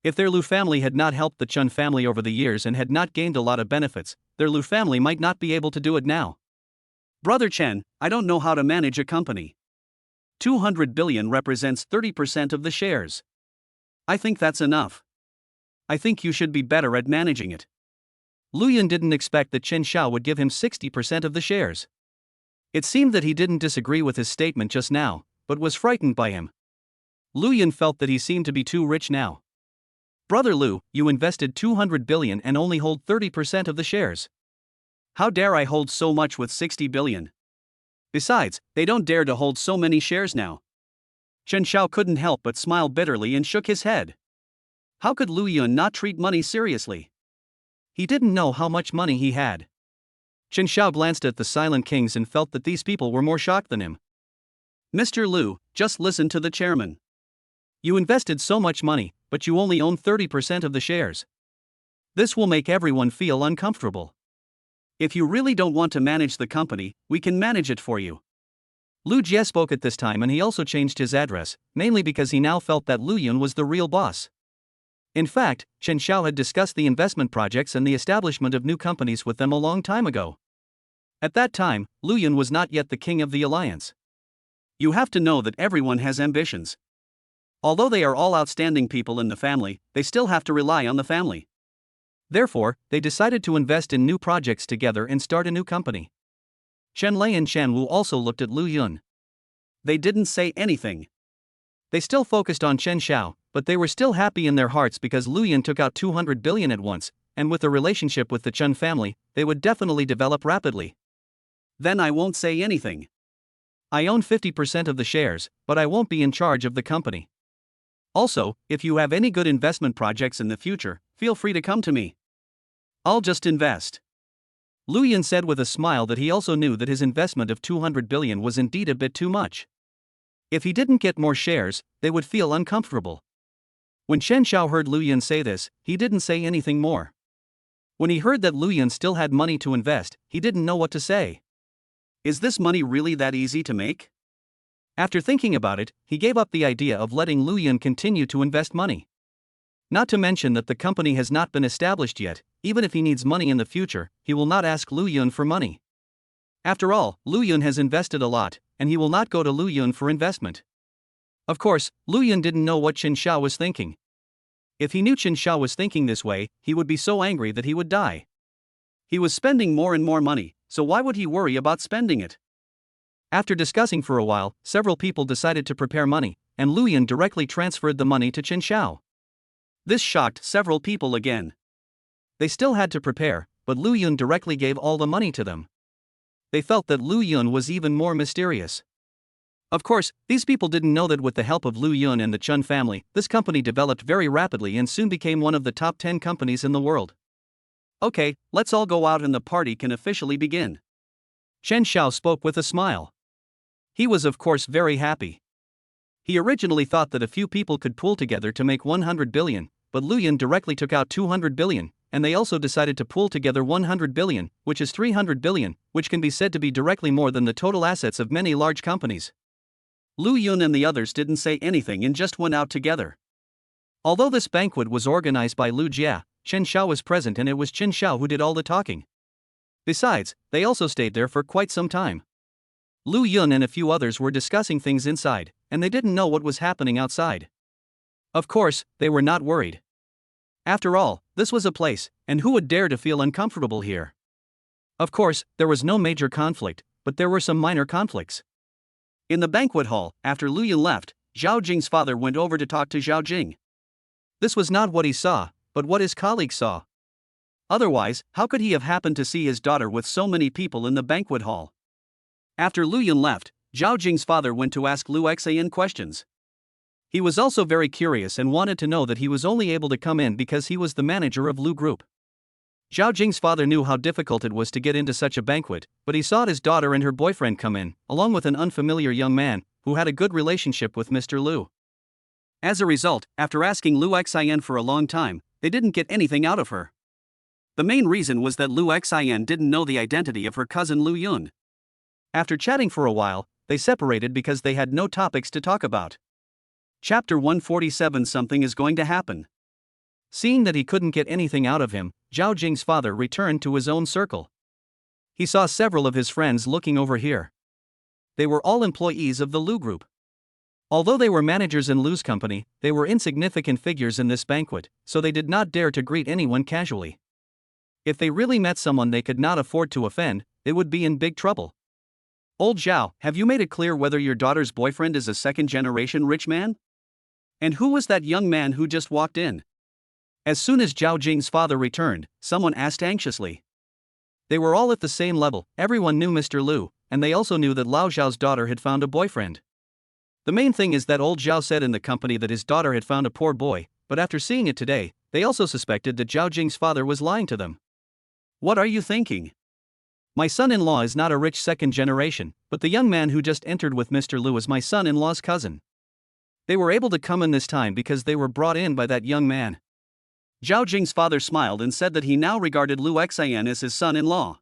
If their Lu family had not helped the Chen family over the years and had not gained a lot of benefits, their Lu family might not be able to do it now.
Brother Chen, I don't know how to manage a company. 200 billion represents 30% of the shares. I think that's enough. I think you should be better at managing it.
Lu Yun didn't expect that Chen Xiao would give him 60% of the shares. It seemed that he didn't disagree with his statement just now, but was frightened by him. Lu Yun felt that he seemed to be too rich now. Brother Lu, you invested 200 billion and only hold 30% of the shares.
How dare I hold so much with 60 billion? Besides, they don't dare to hold so many shares now. Chen Xiao couldn't help but smile bitterly and shook his head. How could Lu Yun not treat money seriously?
He didn't know how much money he had. Chen Xiao glanced at the silent kings and felt that these people were more shocked than him.
Mr. Lu, just listen to the chairman.
You invested so much money, but you only own 30% of the shares. This will make everyone feel uncomfortable.
If you really don't want to manage the company, we can manage it for you.
Lu Jie spoke at this time and he also changed his address, mainly because he now felt that Lu Yun was the real boss. In fact, Chen Xiao had discussed the investment projects and the establishment of new companies with them a long time ago. At that time, Lu Yun was not yet the king of the alliance.
You have to know that everyone has ambitions. Although they are all outstanding people in the family, they still have to rely on the family.
Therefore, they decided to invest in new projects together and start a new company. Chen Lei and Chen Wu also looked at Lu Yun.
They didn't say anything.
They still focused on Chen Xiao, but they were still happy in their hearts because Lu Yun took out 200 billion at once, and with a relationship with the Chen family, they would definitely develop rapidly.
Then I won't say anything.
I own 50% of the shares, but I won't be in charge of the company. Also, if you have any good investment projects in the future, feel free to come to me.
I'll just invest.
Lu Yun said with a smile that he also knew that his investment of 200 billion was indeed a bit too much. If he didn't get more shares, they would feel uncomfortable. When Chen Xiao heard Lu Yun say this, he didn't say anything more. When he heard that Lu Yun still had money to invest, he didn't know what to say.
Is this money really that easy to make?
After thinking about it, he gave up the idea of letting Lu Yun continue to invest money. Not to mention that the company has not been established yet. Even if he needs money in the future, he will not ask Lu Yun for money. After all, Lu Yun has invested a lot, and he will not go to Lu Yun for investment. Of course, Lu Yun didn't know what Chen Xiao was thinking. If he knew Chen Xiao was thinking this way, he would be so angry that he would die.
He was spending more and more money, so why would he worry about spending it?
After discussing for a while, several people decided to prepare money, and Lu Yun directly transferred the money to Chen Xiao.
This shocked several people again.
They still had to prepare, but Lu Yun directly gave all the money to them. They felt that Lu Yun was even more mysterious. Of course, these people didn't know that with the help of Lu Yun and the Chen family, this company developed very rapidly and soon became one of the top 10 companies in the world.
Okay, let's all go out and the party can officially begin.
Chen Xiao spoke with a smile. He was of course very happy. He originally thought that a few people could pool together to make 100 billion, but Lu Yun directly took out 200 billion, and they also decided to pool together 100 billion, which is 300 billion, which can be said to be directly more than the total assets of many large companies.
Lu Yun and the others didn't say anything and just went out together.
Although this banquet was organized by Lu Jia, Chen Xiao was present and it was Chen Xiao who did all the talking. Besides, they also stayed there for quite some time. Lu Yun and a few others were discussing things inside, and they didn't know what was happening outside. Of course, they were not worried. After all, this was a place, and who would dare to feel uncomfortable here? Of course, there was no major conflict, but there were some minor conflicts.
In the banquet hall, after Lu Yun left, Zhao Jing's father went over to talk to Zhao Jing.
This was not what he saw, but what his colleagues saw.
Otherwise, how could he have happened to see his daughter with so many people in the banquet hall? After Lu Yun left, Zhao Jing's father went to ask Lu Xian questions. He was also very curious and wanted to know that he was only able to come in because he was the manager of Lu Group. Zhao Jing's father knew how difficult it was to get into such a banquet, but he saw his daughter and her boyfriend come in, along with an unfamiliar young man, who had a good relationship with Mr. Lu. As a result, after asking Lu Xian for a long time, they didn't get anything out of her. The main reason was that Lu Xian didn't know the identity of her cousin Lu Yun.
After chatting for a while, they separated because they had no topics to talk about.
Chapter 147. Something is going to happen.
Seeing that he couldn't get anything out of him, Zhao Jing's father returned to his own circle. He saw several of his friends looking over here. They were all employees of the Lu Group. Although they were managers in Lu's company, they were insignificant figures in this banquet, so they did not dare to greet anyone casually. If they really met someone they could not afford to offend, they would be in big trouble.
Old Zhao, have you made it clear whether your daughter's boyfriend is a second-generation rich man? And who was that young man who just walked in?
As soon as Zhao Jing's father returned, someone asked anxiously. They were all at the same level, everyone knew Mr. Lu, and they also knew that Lao Zhao's daughter had found a boyfriend. The main thing is that old Zhao said in the company that his daughter had found a poor boy, but after seeing it today, they also suspected that Zhao Jing's father was lying to them.
What are you thinking?
My son-in-law is not a rich second generation, but the young man who just entered with Mr. Lu is my son-in-law's cousin. They were able to come in this time because they were brought in by that young man.
Zhao Jing's father smiled and said that he now regarded Lu Xian as his son-in-law.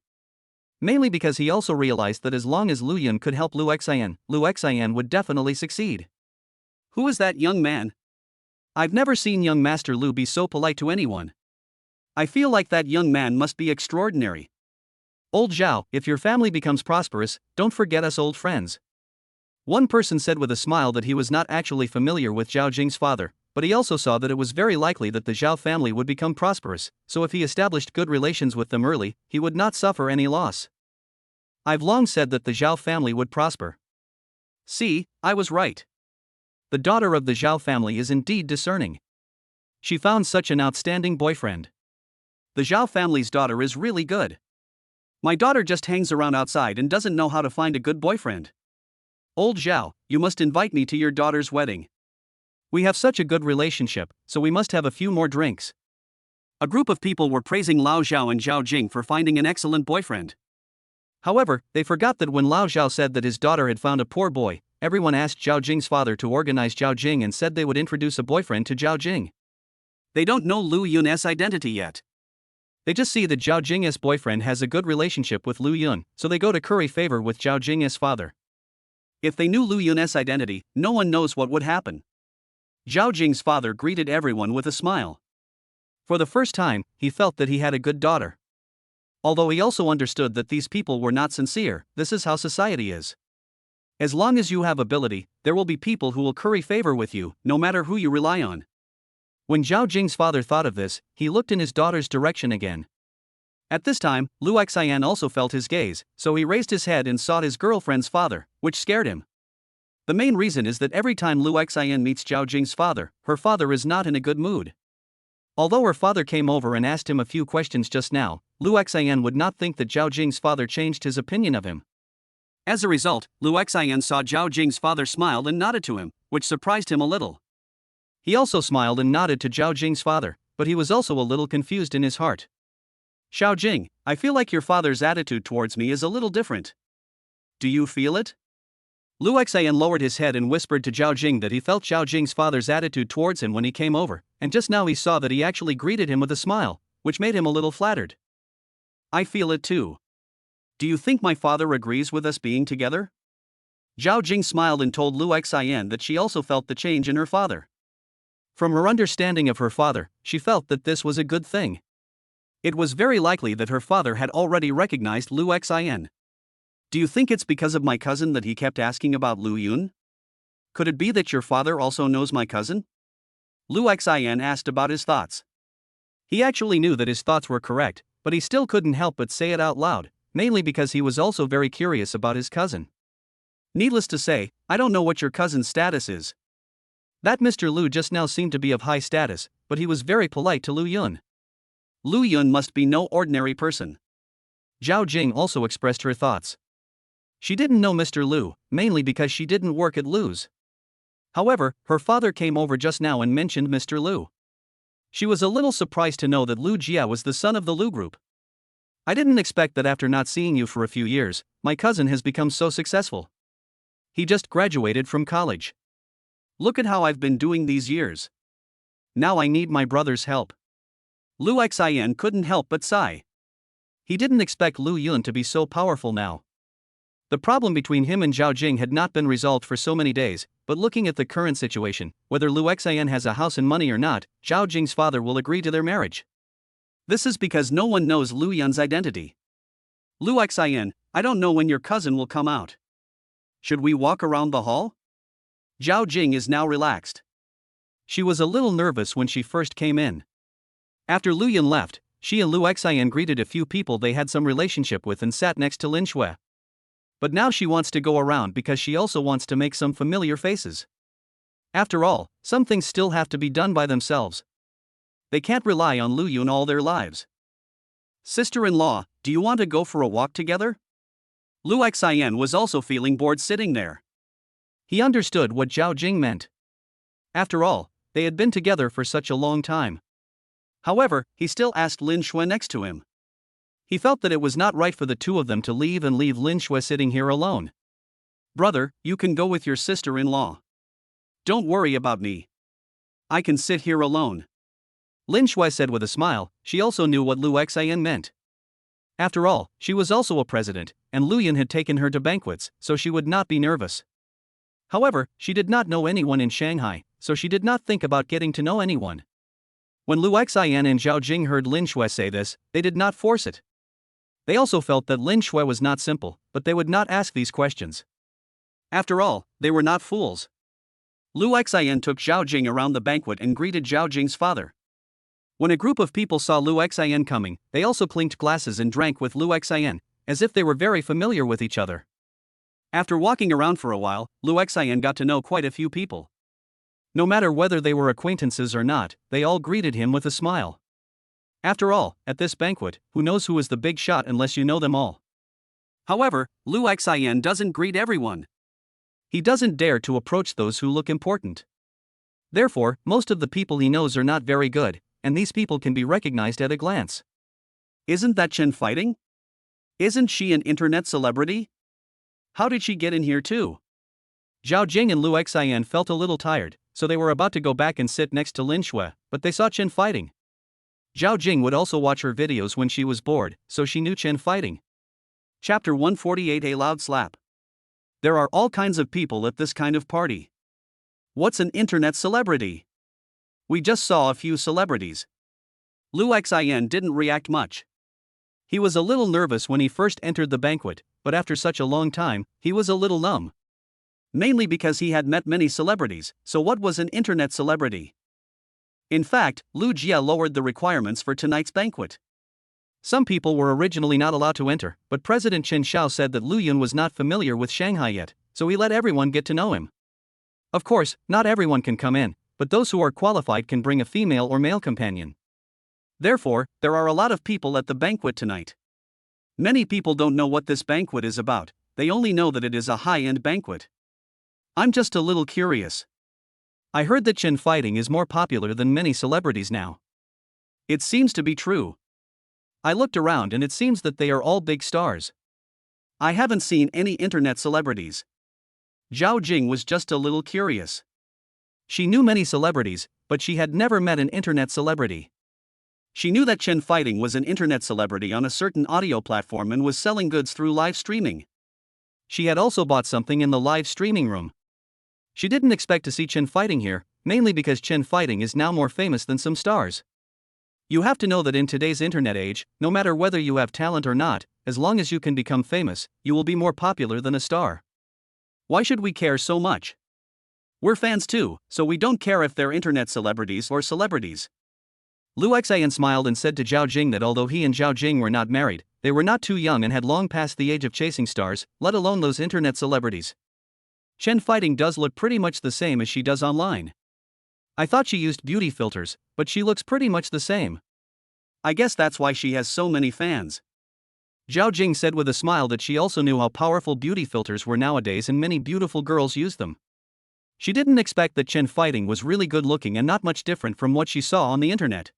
Mainly because he also realized that as long as Lu Yun could help Lu Xian would definitely succeed.
Who is that young man?
I've never seen young Master Lu be so polite to anyone.
I feel like that young man must be extraordinary.
Old Zhao, if your family becomes prosperous, don't forget us old friends. One person said with a smile that he was not actually familiar with Zhao Jing's father, but he also saw that it was very likely that the Zhao family would become prosperous, so if he established good relations with them early, he would not suffer any loss. I've long said that the Zhao family would prosper.
See, I was right.
The daughter of the Zhao family is indeed discerning. She found such an outstanding boyfriend.
The Zhao family's daughter is really good. My daughter just hangs around outside and doesn't know how to find a good boyfriend. Old Zhao, you must invite me to your daughter's wedding.
We have such a good relationship, so we must have a few more drinks.
A group of people were praising Lao Zhao and Zhao Jing for finding an excellent boyfriend.
However, they forgot that when Lao Zhao said that his daughter had found a poor boy, everyone asked Zhao Jing's father to organize Zhao Jing and said they would introduce a boyfriend to Zhao Jing.
They don't know Lu Yun's identity yet.
They just see that Zhao Jing's boyfriend has a good relationship with Lu Yun, so they go to curry favor with Zhao Jing's father.
If they knew Lu Yun's identity, no one knows what would happen. Zhao Jing's father greeted everyone with a smile.
For the first time, he felt that he had a good daughter. Although he also understood that these people were not sincere, this is how society is. As long as you have ability, there will be people who will curry favor with you, no matter who you rely on. When Zhao Jing's father thought of this, he looked in his daughter's direction again. At this time, Lu Xian also felt his gaze, so he raised his head and saw his girlfriend's father, which scared him. The main reason is that every time Lu Xian meets Zhao Jing's father, her father is not in a good mood. Although her father came over and asked him a few questions just now, Lu Xian would not think that Zhao Jing's father changed his opinion of him.
As a result, Lu Xian saw Zhao Jing's father smile and nodded to him, which surprised him a little.
He also smiled and nodded to Zhao Jing's father, but he was also a little confused in his heart.
Zhao Jing, I feel like your father's attitude towards me is a little different. Do you feel it?
Lu Xian lowered his head and whispered to Zhao Jing that he felt Zhao Jing's father's attitude towards him when he came over, and just now he saw that he actually greeted him with a smile, which made him a little flattered.
I feel it too. Do you think my father agrees with us being together? Zhao Jing smiled and told Lu Xian that she also felt the change in her father.
From her understanding of her father, she felt that this was a good thing.
It was very likely that her father had already recognized Lu Xin. Do you think it's because of my cousin that he kept asking about Lu Yun? Could it be that your father also knows my cousin? Lu Xin asked about his thoughts.
He actually knew that his thoughts were correct, but he still couldn't help but say it out loud, mainly because he was also very curious about his cousin.
Needless to say, I don't know what your cousin's status is.
That Mr. Lu just now seemed to be of high status, but he was very polite to Lu Yun.
Lu Yun must be no ordinary person.
Zhao Jing also expressed her thoughts. She didn't know Mr. Lu, mainly because she didn't work at Lu's. However, her father came over just now and mentioned Mr. Lu. She was a little surprised to know that Lu Jia was the son of the Lu group. I didn't expect that after not seeing you for a few years, my cousin has become so successful. He just graduated from college.
Look at how I've been doing these years.
Now I need my brother's help.
Lu Xin couldn't help but sigh.
He didn't expect Lu Yun to be so powerful now. The problem between him and Zhao Jing had not been resolved for so many days, but looking at the current situation, whether Lu Xin has a house and money or not, Zhao Jing's father will agree to their marriage.
This is because no one knows Lu Yun's identity. Lu Xin, I don't know when your cousin will come out. Should we walk around the hall? Zhao Jing is now relaxed.
She was a little nervous when she first came in. After Lu Yun left, she and Lu Xin greeted a few people they had some relationship with and sat next to Lin Shui. But now she wants to go around because she also wants to make some familiar faces. After all, some things still have to be done by themselves. They can't rely on Lu Yun all their lives.
Sister-in-law, do you want to go for a walk together? Lu Xin was also feeling bored sitting there.
He understood what Zhao Jing meant. After all, they had been together for such a long time.
However, he still asked Lin Shui next to him.
He felt that it was not right for the two of them to leave and leave Lin Shui sitting here alone.
Brother, you can go with your sister-in-law. Don't worry about me. I can sit here alone.
Lin Shui said with a smile. She also knew what Lu Xin meant. After all, she was also a president, and Lu Yun had taken her to banquets, so she would not be nervous. However, she did not know anyone in Shanghai, so she did not think about getting to know anyone. When Lu Xin and Zhao Jing heard Lin Shui say this, they did not force it. They also felt that Lin Shui was not simple, but they would not ask these questions.
After all, they were not fools. Lu Xin took Zhao Jing around the banquet and greeted Zhao Jing's father. When a group of people saw Lu Xin coming, they also clinked glasses and drank with Lu Xin, as if they were very familiar with each other. After walking around for a while, Lu Xin got to know quite a few people.
No matter whether they were acquaintances or not, they all greeted him with a smile. After all, at this banquet, who knows who is the big shot unless you know them all?
However, Lu Xin doesn't greet everyone.
He doesn't dare to approach those who look important. Therefore, most of the people he knows are not very good, and these people can be recognized at a glance.
Isn't that Chen fighting? Isn't she an internet celebrity? How did she get in here too?
Zhao Jing and Lu Xin felt a little tired, so they were about to go back and sit next to Lin Shui, but they saw Chen fighting. Zhao Jing would also watch her videos when she was bored, so she knew Chen fighting.
Chapter 148: A Loud Slap. There are all kinds of people at this kind of party. What's an internet celebrity? We just saw a few celebrities. Lu Xin didn't react much.
He was a little nervous when he first entered the banquet, but after such a long time, he was a little numb.
Mainly because he had met many celebrities, so what was an internet celebrity? In fact, Lu Jia lowered the requirements for tonight's banquet.
Some people were originally not allowed to enter, but President Chen Xiao said that Lu Yun was not familiar with Shanghai yet, so he let everyone get to know him. Of course, not everyone can come in, but those who are qualified can bring a female or male companion.
Therefore, there are a lot of people at the banquet tonight. Many people don't know what this banquet is about, they only know that it is a high-end banquet. I'm just a little curious.
I heard that Chen fighting is more popular than many celebrities now.
It seems to be true.
I looked around and it seems that they are all big stars.
I haven't seen any internet celebrities. Zhao Jing was just a little curious.
She knew many celebrities, but she had never met an internet celebrity.
She knew that Chen fighting was an internet celebrity on a certain audio platform and was selling goods through live streaming.
She had also bought something in the live streaming room. She didn't expect to see Chen fighting here, mainly because Chen Fighting is now more famous than some stars. You have to know that in today's internet age, no matter whether you have talent or not, as long as you can become famous, you will be more popular than a star.
Why should we care so much? We're fans too, so we don't care if they're internet celebrities or celebrities.
Lu Xian smiled and said to Zhao Jing that although he and Zhao Jing were not married, they were not too young and had long passed the age of chasing stars, let alone those internet celebrities.
Chen Fighting does look pretty much the same as she does online.
I thought she used beauty filters, but she looks pretty much the same.
I guess that's why she has so many fans.
Zhao Jing said with a smile that she also knew how powerful beauty filters were nowadays and many beautiful girls use them. She didn't expect that Chen Fighting was really good looking and not much different from what she saw on the internet.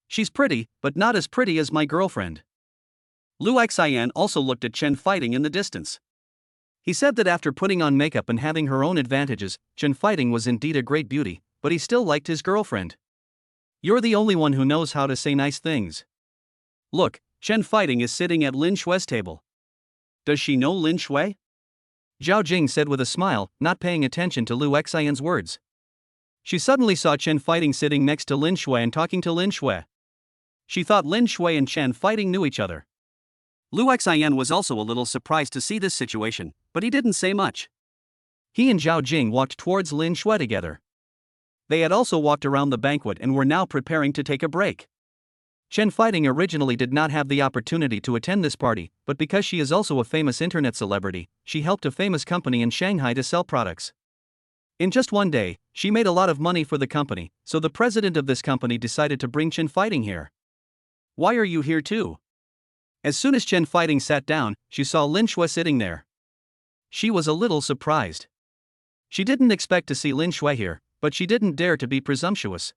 She's pretty, but not as pretty as my girlfriend. Lu Xian also looked at Chen Fighting in the distance.
He said that after putting on makeup and having her own advantages, Chen Fighting was indeed a great beauty, but he still liked his girlfriend.
You're the only one who knows how to say nice things. Look, Chen Fighting is sitting at Lin Shui's table. Does she know Lin Shui?
Zhao Jing said with a smile, not paying attention to Lu Xian's words. She suddenly saw Chen Fighting sitting next to Lin Shui and talking to Lin Shui.
She thought Lin Shui and Chen Fighting knew each other. Lu Xian was also a little surprised to see this situation, but he didn't say much.
He and Zhao Jing walked towards Lin Shui together.
They had also walked around the banquet and were now preparing to take a break.
Chen Fighting originally did not have the opportunity to attend this party, but because she is also a famous internet celebrity, she helped a famous company in Shanghai to sell products. In just one day, she made a lot of money for the company, so the president of this company decided to bring Chen Fighting here.
Why are you here too?
As soon as Chen Fighting sat down, she saw Lin Shui sitting there. She was a little surprised. She didn't expect to see Lin Shui here, but she didn't dare to be presumptuous.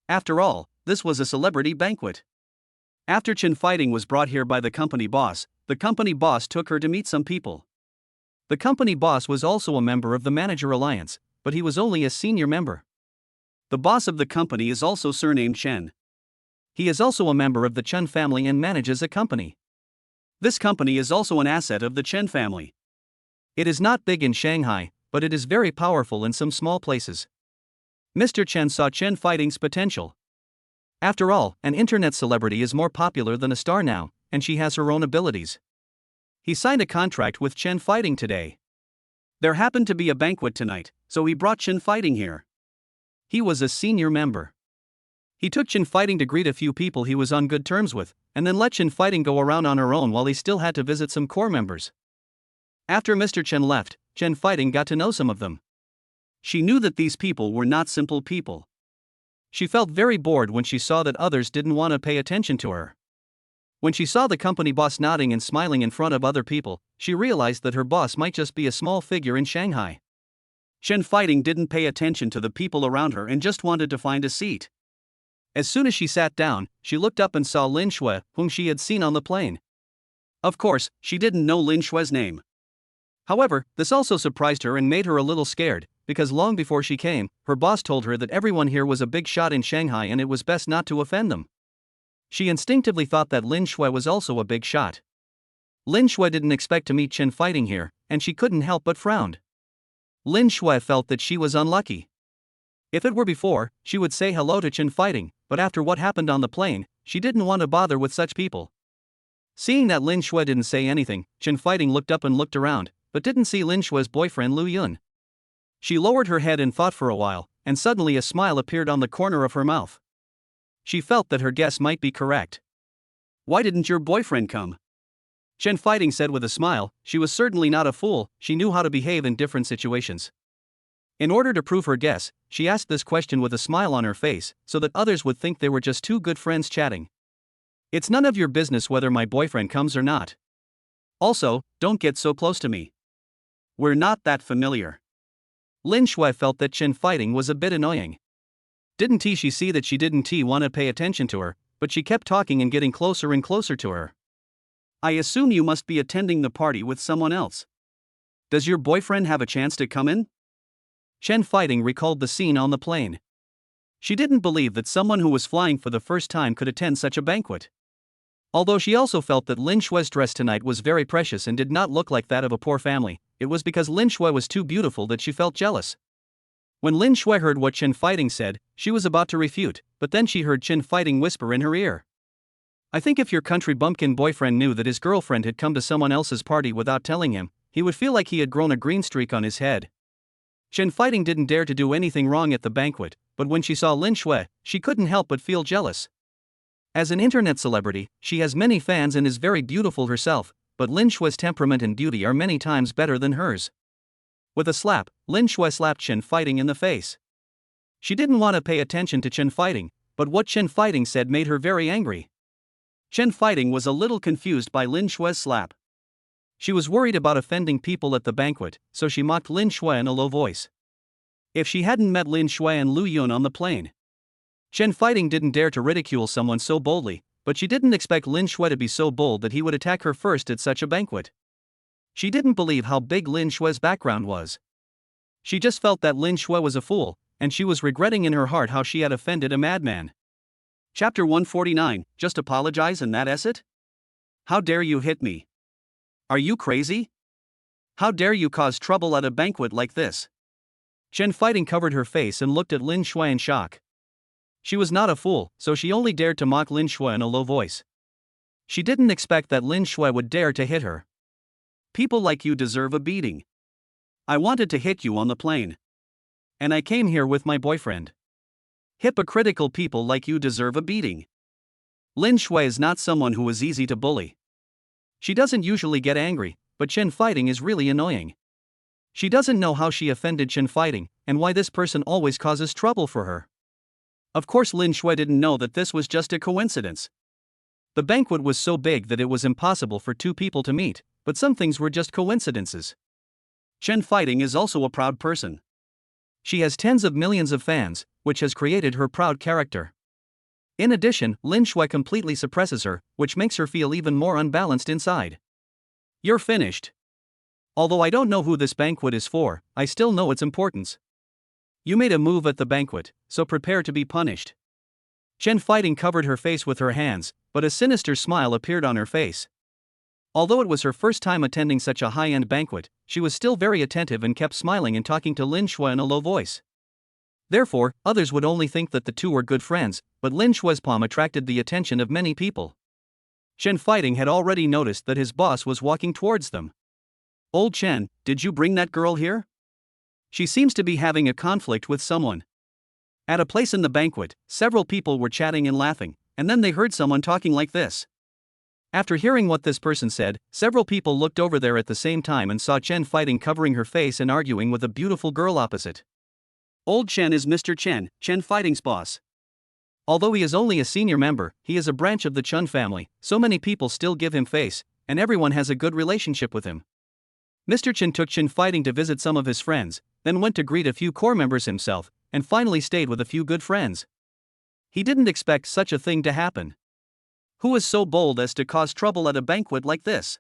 After all, this was a celebrity banquet. After Chen Fighting was brought here by the company boss took her to meet some people.
The company boss was also a member of the Manager Alliance, but he was only a senior member.
The boss of the company is also surnamed Chen.
He is also a member of the Chen family and manages a company.
This company is also an asset of the Chen family.
It is not big in Shanghai, but it is very powerful in some small places. Mr. Chen saw Chen Fighting's potential. After all, an internet celebrity is more popular than a star now, and she has her own abilities. He signed a contract with Chen Fighting today.
There happened to be a banquet tonight, so he brought Chen Fighting here.
He was a senior member. He took Chen Fighting to greet a few people he was on good terms with, and then let Chen Fighting go around on her own while he still had to visit some core members. After Mr. Chen left, Chen Fighting got to know some of them.
She knew that these people were not simple people.
She felt very bored when she saw that others didn't want to pay attention to her. When she saw the company boss nodding and smiling in front of other people, she realized that her boss might just be a small figure in Shanghai.
Chen Fighting didn't pay attention to the people around her and just wanted to find a seat.
As soon as she sat down, she looked up and saw Lin Shui, whom she had seen on the plane.
Of course, she didn't know Lin Shui's name.
However, this also surprised her and made her a little scared, because long before she came, her boss told her that everyone here was a big shot in Shanghai and it was best not to offend them. She instinctively thought that Lin Shui was also a big shot. Lin Shui didn't expect to meet Chen Fighting here, and she couldn't help but frown. Lin Shui felt that she was unlucky. If it were before, she would say hello to Chen Fighting, but after what happened on the plane, she didn't want to bother with such people. Seeing that Lin Shui didn't say anything, Chen Fighting looked up and looked around, but didn't see Lin Shui's boyfriend Lu Yun. She lowered her head and thought for a while, and suddenly a smile appeared on the corner of her mouth. She felt that her guess might be correct.
Why didn't your boyfriend come?
Chen Fighting said with a smile. She was certainly not a fool, she knew how to behave in different situations. In order to prove her guess, she asked this question with a smile on her face, so that others would think they were just two good friends chatting. It's none of your business whether my boyfriend comes or not.
Also, don't get so close to me. We're not that familiar.
Lin Shui felt that Chen Fighting was a bit annoying. Didn't she see that she didn't want to pay attention to her, but she kept talking and getting closer and closer to her.
I assume you must be attending the party with someone else. Does your boyfriend have a chance to come in?
Chen Fighting recalled the scene on the plane. She didn't believe that someone who was flying for the first time could attend such a banquet. Although she also felt that Lin Shui's dress tonight was very precious and did not look like that of a poor family, it was because Lin Shui was too beautiful that she felt jealous. When Lin Shui heard what Chen Fighting said, she was about to refute, but then she heard Chen Fighting whisper in her ear. I think if your country bumpkin boyfriend knew that his girlfriend had come to someone else's party without telling him, he would feel like he had grown a green streak on his head. Chen Fighting didn't dare to do anything wrong at the banquet, but when she saw Lin Shui, she couldn't help but feel jealous. As an internet celebrity, she has many fans and is very beautiful herself, but Lin Shui's temperament and beauty are many times better than hers. With a slap, Lin Shui slapped Chen Fighting in the face. She didn't want to pay attention to Chen Fighting, but what Chen Fighting said made her very angry. Chen Fighting was a little confused by Lin Shui's slap. She was worried about offending people at the banquet, so she mocked Lin Shui in a low voice. If she hadn't met Lin Shui and Lu Yun on the plane, Chen Fighting didn't dare to ridicule someone so boldly, but she didn't expect Lin Shui to be so bold that he would attack her first at such a banquet. She didn't believe how big Lin Shui's background was. She just felt that Lin Shui was a fool, and she was regretting in her heart how she had offended a madman.
Chapter 149, Just apologize and that's it? How dare you hit me? Are you crazy? How dare you cause trouble at a banquet like this? Chen Fighting covered her face and looked at Lin Shui in shock. She was not a fool, so she only dared to mock Lin Shui in a low voice. She didn't expect that Lin Shui would dare to hit her. People like you deserve a beating. I wanted to hit you on the plane. And I came here with my boyfriend. Hypocritical people like you deserve a beating. Lin Shui is not someone who is easy to bully. She doesn't usually get angry, but Chen Fighting is really annoying. She doesn't know how she offended Chen Fighting, and why this person always causes trouble for her. Of course Lin Shui didn't know that this was just a coincidence. The banquet was so big that it was impossible for two people to meet, but some things were just coincidences. Chen Fighting is also a proud person. She has tens of millions of fans, which has created her proud character. In addition, Lin Shui completely suppresses her, which makes her feel even more unbalanced inside. You're finished. Although I don't know who this banquet is for, I still know its importance. You made a move at the banquet, so prepare to be punished. Chen Fighting covered her face with her hands, but a sinister smile appeared on her face. Although it was her first time attending such a high-end banquet, she was still very attentive and kept smiling and talking to Lin Shui in a low voice. Therefore, others would only think that the two were good friends, but Lin Shui's palm attracted the attention of many people. Chen Fighting had already noticed that his boss was walking towards them. Old Chen, did you bring that girl here? She seems to be having a conflict with someone. At a place in the banquet, several people were chatting and laughing, and then they heard someone talking like this. After hearing what this person said, several people looked over there at the same time and saw Chen Fighting covering her face and arguing with a beautiful girl opposite. Old Chen is Mr. Chen, Chen Fighting's boss. Although he is only a senior member, he is a branch of the Chen family, so many people still give him face, and everyone has a good relationship with him. Mr. Chen took Chen Fighting to visit some of his friends, then went to greet a few core members himself, and finally stayed with a few good friends. He didn't expect such a thing to happen. Who is so bold as to cause trouble at a banquet like this?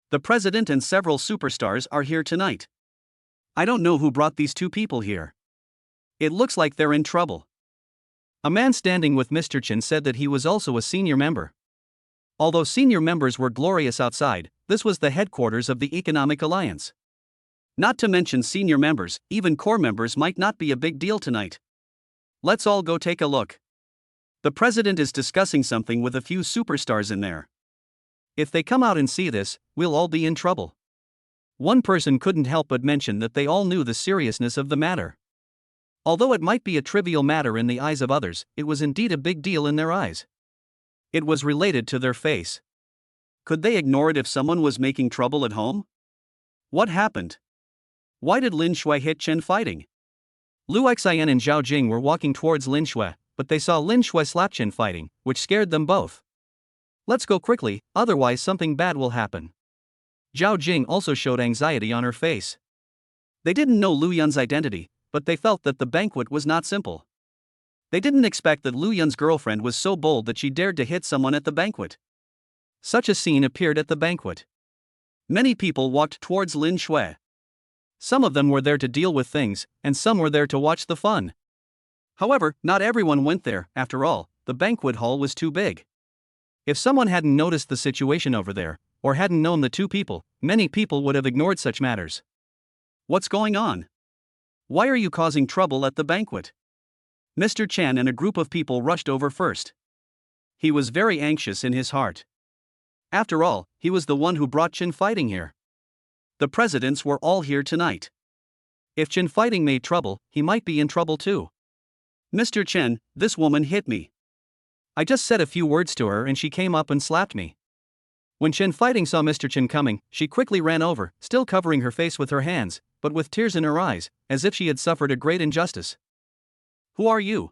The president and several superstars are here tonight. I don't know who brought these two people here. It looks like they're in trouble. A man standing with Mr. Chen said that he was also a senior member. Although senior members were glorious outside, this was the headquarters of the Economic Alliance. Not to mention senior members, even core members might not be a big deal tonight. Let's all go take a look. The president is discussing something with a few superstars in there. If they come out and see this, we'll all be in trouble. One person couldn't help but mention that they all knew the seriousness of the matter. Although it might be a trivial matter in the eyes of others, it was indeed a big deal in their eyes. It was related to their face. Could they ignore it if someone was making trouble at home? What happened? Why did Lin Shui hit Chen Fighting? Lu Xian and Zhao Jing were walking towards Lin Shui, but they saw Lin Shui slap Chen Fighting, which scared them both. Let's go quickly, otherwise something bad will happen. Zhao Jing also showed anxiety on her face. They didn't know Lu Yun's identity, but they felt that the banquet was not simple. They didn't expect that Lu Yun's girlfriend was so bold that she dared to hit someone at the banquet. Such a scene appeared at the banquet. Many people walked towards Lin Shui. Some of them were there to deal with things, and some were there to watch the fun. However, not everyone went there. After all, the banquet hall was too big. If someone hadn't noticed the situation over there, or hadn't known the two people, many people would have ignored such matters. What's going on? Why are you causing trouble at the banquet? Mr. Chen and a group of people rushed over first. He was very anxious in his heart. After all, he was the one who brought Chen Fighting here. The presidents were all here tonight. If Chen Fighting made trouble, he might be in trouble too. Mr. Chen, this woman hit me. I just said a few words to her and she came up and slapped me. When Chen Fighting saw Mr. Chen coming, she quickly ran over, still covering her face with her hands, but with tears in her eyes, as if she had suffered a great injustice. Who are you?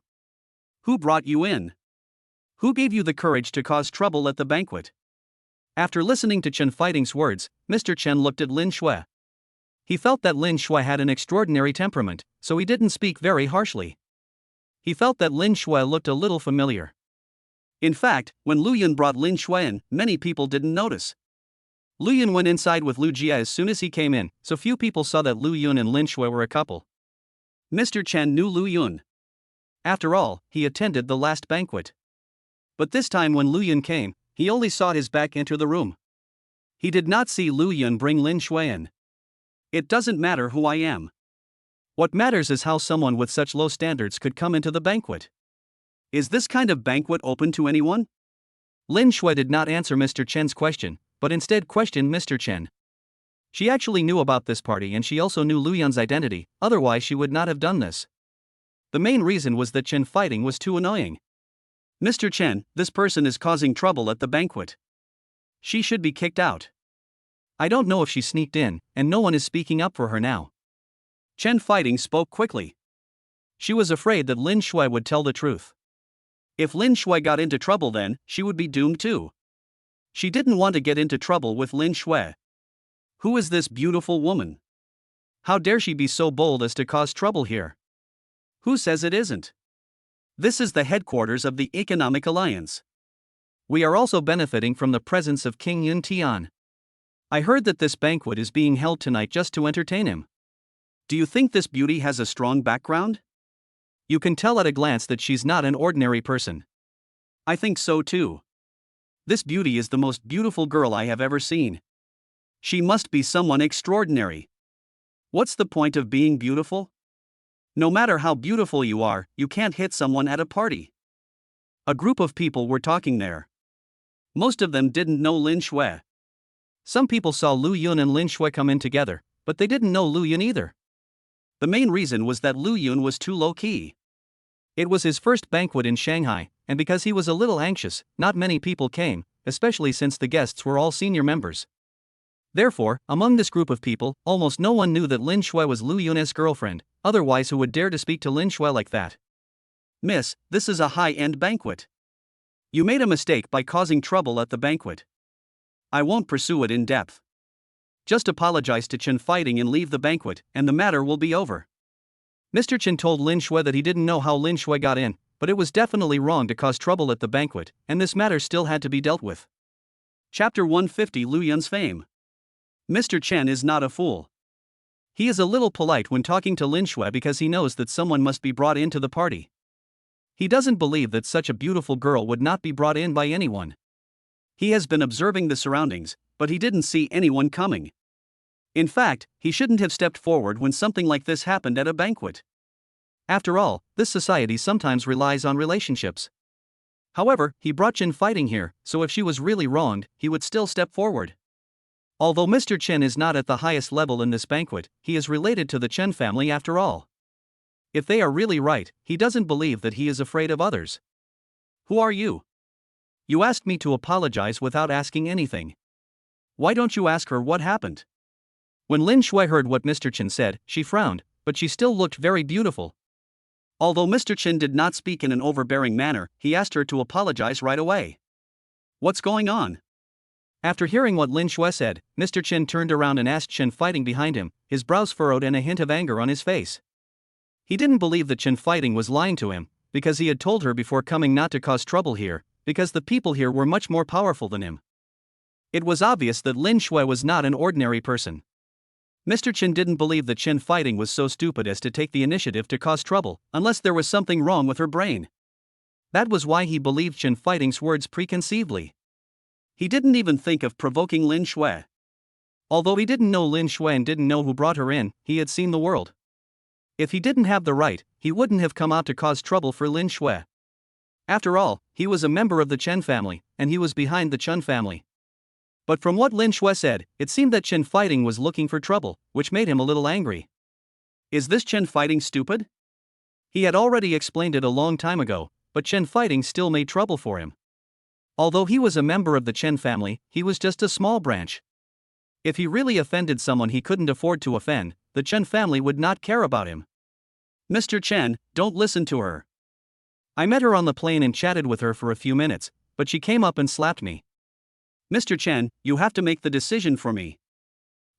Who brought you in? Who gave you the courage to cause trouble at the banquet? After listening to Chen Fighting's words, Mr. Chen looked at Lin Shui. He felt that Lin Shui had an extraordinary temperament, so he didn't speak very harshly. He felt that Lin Shui looked a little familiar. In fact, when Lu Yun brought Lin Shui in, many people didn't notice. Lu Yun went inside with Lu Jie as soon as he came in, so few people saw that Lu Yun and Lin Shui were a couple. Mr. Chen knew Lu Yun. After all, he attended the last banquet. But this time when Lu Yun came, he only saw his back enter the room. He did not see Lu Yun bring Lin Shui in. It doesn't matter who I am. What matters is how someone with such low standards could come into the banquet. Is this kind of banquet open to anyone? Lin Shui did not answer Mr. Chen's question, but instead questioned Mr. Chen. She actually knew about this party and she also knew Lu Yun's identity, otherwise she would not have done this. The main reason was that Chen Fighting was too annoying. Mr. Chen, this person is causing trouble at the banquet. She should be kicked out. I don't know if she sneaked in, and no one is speaking up for her now. Chen Fighting spoke quickly. She was afraid that Lin Shui would tell the truth. If Lin Shui got into trouble then, she would be doomed too. She didn't want to get into trouble with Lin Shui. Who is this beautiful woman? How dare she be so bold as to cause trouble here? Who says it isn't? This is the headquarters of the Economic Alliance. We are also benefiting from the presence of King Yun Tian. I heard that this banquet is being held tonight just to entertain him. Do you think this beauty has a strong background? You can tell at a glance that she's not an ordinary person. I think so too. This beauty is the most beautiful girl I have ever seen. She must be someone extraordinary. What's the point of being beautiful? No matter how beautiful you are, you can't hit someone at a party. A group of people were talking there. Most of them didn't know Lin Shui. Some people saw Lu Yun and Lin Shui come in together, but they didn't know Lu Yun either. The main reason was that Lu Yun was too low-key. It was his first banquet in Shanghai, and because he was a little anxious, not many people came, especially since the guests were all senior members. Therefore, among this group of people, almost no one knew that Lin Shui was Lu Yun's girlfriend, otherwise who would dare to speak to Lin Shui like that? Miss, this is a high-end banquet. You made a mistake by causing trouble at the banquet. I won't pursue it in depth. Just apologize to Chen Fighting and leave the banquet, and the matter will be over. Mr. Chen told Lin Shui that he didn't know how Lin Shui got in, but it was definitely wrong to cause trouble at the banquet, and this matter still had to be dealt with. Chapter 150 Lu Yun's Fame. Mr. Chen is not a fool. He is a little polite when talking to Lin Shui because he knows that someone must be brought into the party. He doesn't believe that such a beautiful girl would not be brought in by anyone. He has been observing the surroundings, but he didn't see anyone coming. In fact, he shouldn't have stepped forward when something like this happened at a banquet. After all, this society sometimes relies on relationships. However, he brought Chen Fighting here, so if she was really wronged, he would still step forward. Although Mr. Chen is not at the highest level in this banquet, he is related to the Chen family after all. If they are really right, he doesn't believe that he is afraid of others. Who are you? You asked me to apologize without asking anything. Why don't you ask her what happened? When Lin Shui heard what Mr. Chen said, she frowned, but she still looked very beautiful. Although Mr. Chen did not speak in an overbearing manner, he asked her to apologize right away. What's going on? After hearing what Lin Shui said, Mr. Chen turned around and asked Chen Fighting behind him, his brows furrowed and a hint of anger on his face. He didn't believe that Chen Fighting was lying to him, because he had told her before coming not to cause trouble here, because the people here were much more powerful than him. It was obvious that Lin Shui was not an ordinary person. Mr. Chen didn't believe that Chen Fighting was so stupid as to take the initiative to cause trouble, unless there was something wrong with her brain. That was why he believed Chen Fighting's words preconceively. He didn't even think of provoking Lin Shui. Although he didn't know Lin Shui and didn't know who brought her in, he had seen the world.
If he didn't have the right, he wouldn't have come out to cause trouble for Lin Shui. After all, he was a member of the Chen family, and he was behind the Chen family. But from what Lin Shui said, it seemed that Chen Fighting was looking for trouble, which made him a little angry.
Is this Chen Fighting stupid?
He had already explained it a long time ago, but Chen Fighting still made trouble for him. Although he was a member of the Chen family, he was just a small branch. If he really offended someone he couldn't afford to offend, the Chen family would not care about him.
Mr. Chen, don't listen to her.
I met her on the plane and chatted with her for a few minutes, but she came up and slapped me.
Mr. Chen, you have to make the decision for me.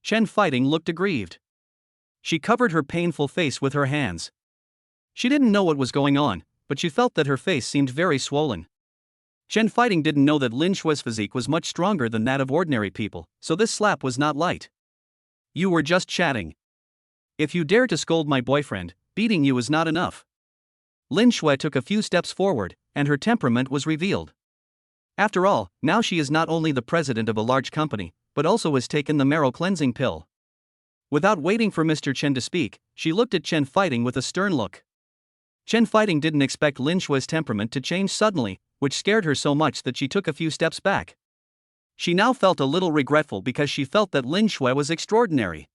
Chen Fighting looked aggrieved. She covered her painful face with her hands. She didn't know what was going on, but she felt that her face seemed very swollen.
Chen Fighting didn't know that Lin Shui's physique was much stronger than that of ordinary people, so this slap was not light.
You were just chatting. If you dare to scold my boyfriend, beating you is not enough. Lin Shui took a few steps forward, and her temperament was revealed. After all, now she is not only the president of a large company, but also has taken the marrow cleansing pill. Without waiting for Mr. Chen to speak, she looked at Chen Fighting with a stern look. Chen Fighting didn't expect Lin Shui's temperament to change suddenly, which scared her so much that she took a few steps back. She now felt a little regretful because she felt that Lin Shui was extraordinary.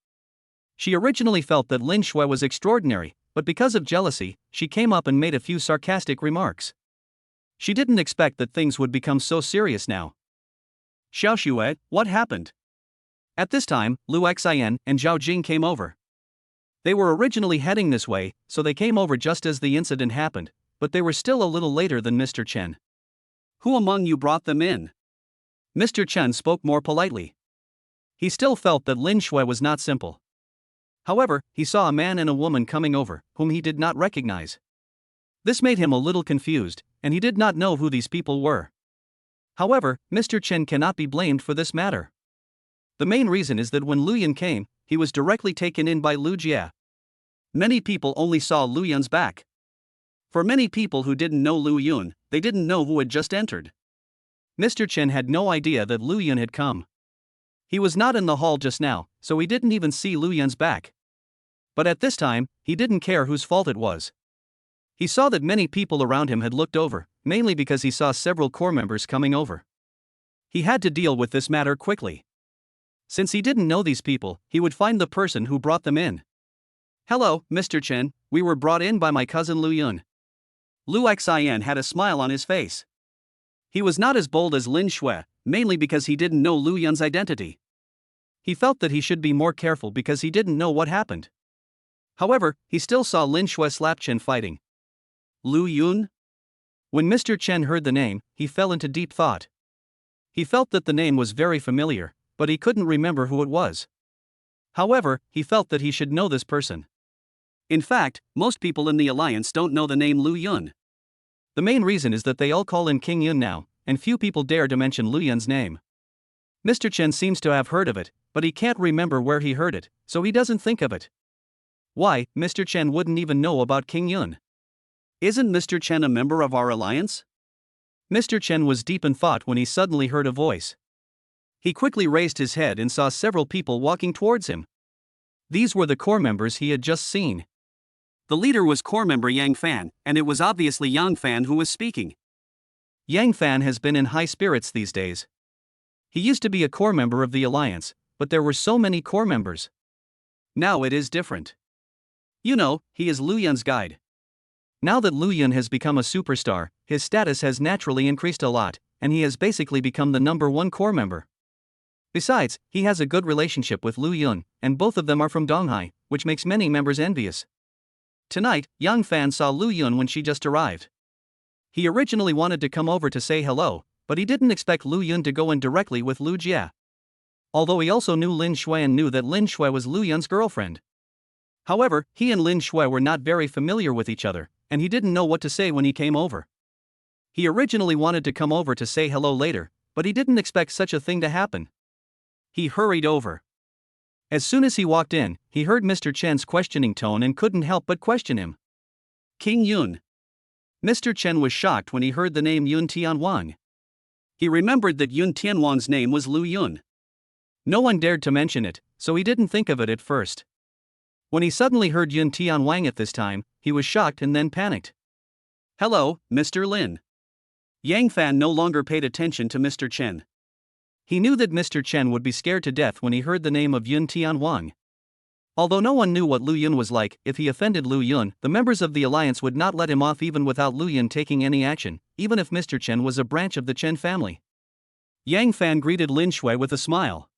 She originally felt that Lin Shui was extraordinary, but because of jealousy, she came up and made a few sarcastic remarks. She didn't expect that things would become so serious now.
Xiao Xue, what happened?
At this time, Lu Xian and Zhao Jing came over. They were originally heading this way, so they came over just as the incident happened, but they were still a little later than Mr. Chen.
Who among you brought them in?
Mr. Chen spoke more politely. He still felt that Lin Shui was not simple. However, he saw a man and a woman coming over, whom he did not recognize. This made him a little confused, and he did not know who these people were. However, Mr. Chen cannot be blamed for this matter. The main reason is that when Lu Yun came, he was directly taken in by Lu Jie.
Many people only saw Lu Yun's back. For many people who didn't know Lu Yun, they didn't know who had just entered.
Mr. Chen had no idea that Lu Yun had come. He was not in the hall just now, so he didn't even see Lu Yun's back. But at this time, he didn't care whose fault it was. He saw that many people around him had looked over, mainly because he saw several core members coming over. He had to deal with this matter quickly. Since he didn't know these people, he would find the person who brought them in.
Hello, Mr. Chen, we were brought in by my cousin Lu Yun. Lu Xian had a smile on his face. He was not as bold as Lin Shui, mainly because he didn't know Lu Yun's identity. He felt that he should be more careful because he didn't know what happened. However, he still saw Lin Shui slap Chen Fighting.
Lu Yun? When Mr. Chen heard the name, he fell into deep thought. He felt that the name was very familiar, but he couldn't remember who it was. However, he felt that he should know this person.
In fact, most people in the alliance don't know the name Lu Yun.
The main reason is that they all call him King Yun now, and few people dare to mention Lu Yun's name. Mr. Chen seems to have heard of it, but he can't remember where he heard it, so he doesn't think of it. Why, Mr. Chen wouldn't even know about King Yun?
Isn't Mr. Chen a member of our alliance?
Mr. Chen was deep in thought when he suddenly heard a voice. He quickly raised his head and saw several people walking towards him. These were the core members he had just seen.
The leader was core member Yang Fan, and it was obviously Yang Fan who was speaking.
Yang Fan has been in high spirits these days. He used to be a core member of the alliance, but there were so many core members.
Now it is different. You know, he is Lu Yun's guide.
Now that Lu Yun has become a superstar, his status has naturally increased a lot, and he has basically become the #1 core member. Besides, he has a good relationship with Lu Yun, and both of them are from Donghai, which makes many members envious. Tonight, Yang Fan saw Lu Yun when she just arrived. He originally wanted to come over to say hello, but he didn't expect Lu Yun to go in directly with Lu Jie. Although he also knew Lin Shui and knew that Lin Shui was Lu Yun's girlfriend. However, he and Lin Shui were not very familiar with each other, and he didn't know what to say when he came over. He originally wanted to come over to say hello later, but he didn't expect such a thing to happen. He hurried over. As soon as he walked in, he heard Mr. Chen's questioning tone and couldn't help but question him.
King Yun.
Mr. Chen was shocked when he heard the name Yun Tianwang.
He remembered that Yun Tianwang's name was Lu Yun.
No one dared to mention it, so he didn't think of it at first. When he suddenly heard Yun Tianwang at this time, he was shocked and then panicked.
Hello, Mr. Lin. Yang Fan no longer paid attention to Mr. Chen.
He knew that Mr. Chen would be scared to death when he heard the name of Yun Tianwang. Although no one knew what Lu Yun was like, if he offended Lu Yun, the members of the alliance would not let him off even without Lu Yun taking any action, even if Mr. Chen was a branch of the Chen family.
Yang Fan greeted Lin Shui with a smile.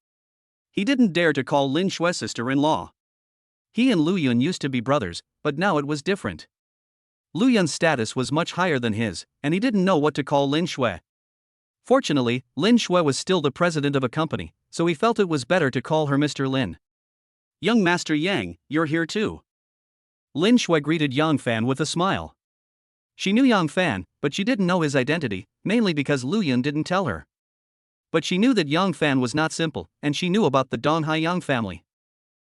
He didn't dare to call Lin Shui sister-in-law.
He and Lu Yun used to be brothers, but now it was different. Lu Yun's status was much higher than his, and he didn't know what to call Lin Shui. Fortunately, Lin Shui was still the president of a company, so he felt it was better to call her Mr. Lin.
Young Master Yang, you're here too.
Lin Shui greeted Yang Fan with a smile. She knew Yang Fan, but she didn't know his identity, mainly because Lu Yun didn't tell her. But she knew that Yang Fan was not simple, and she knew about the Donghai Yang family.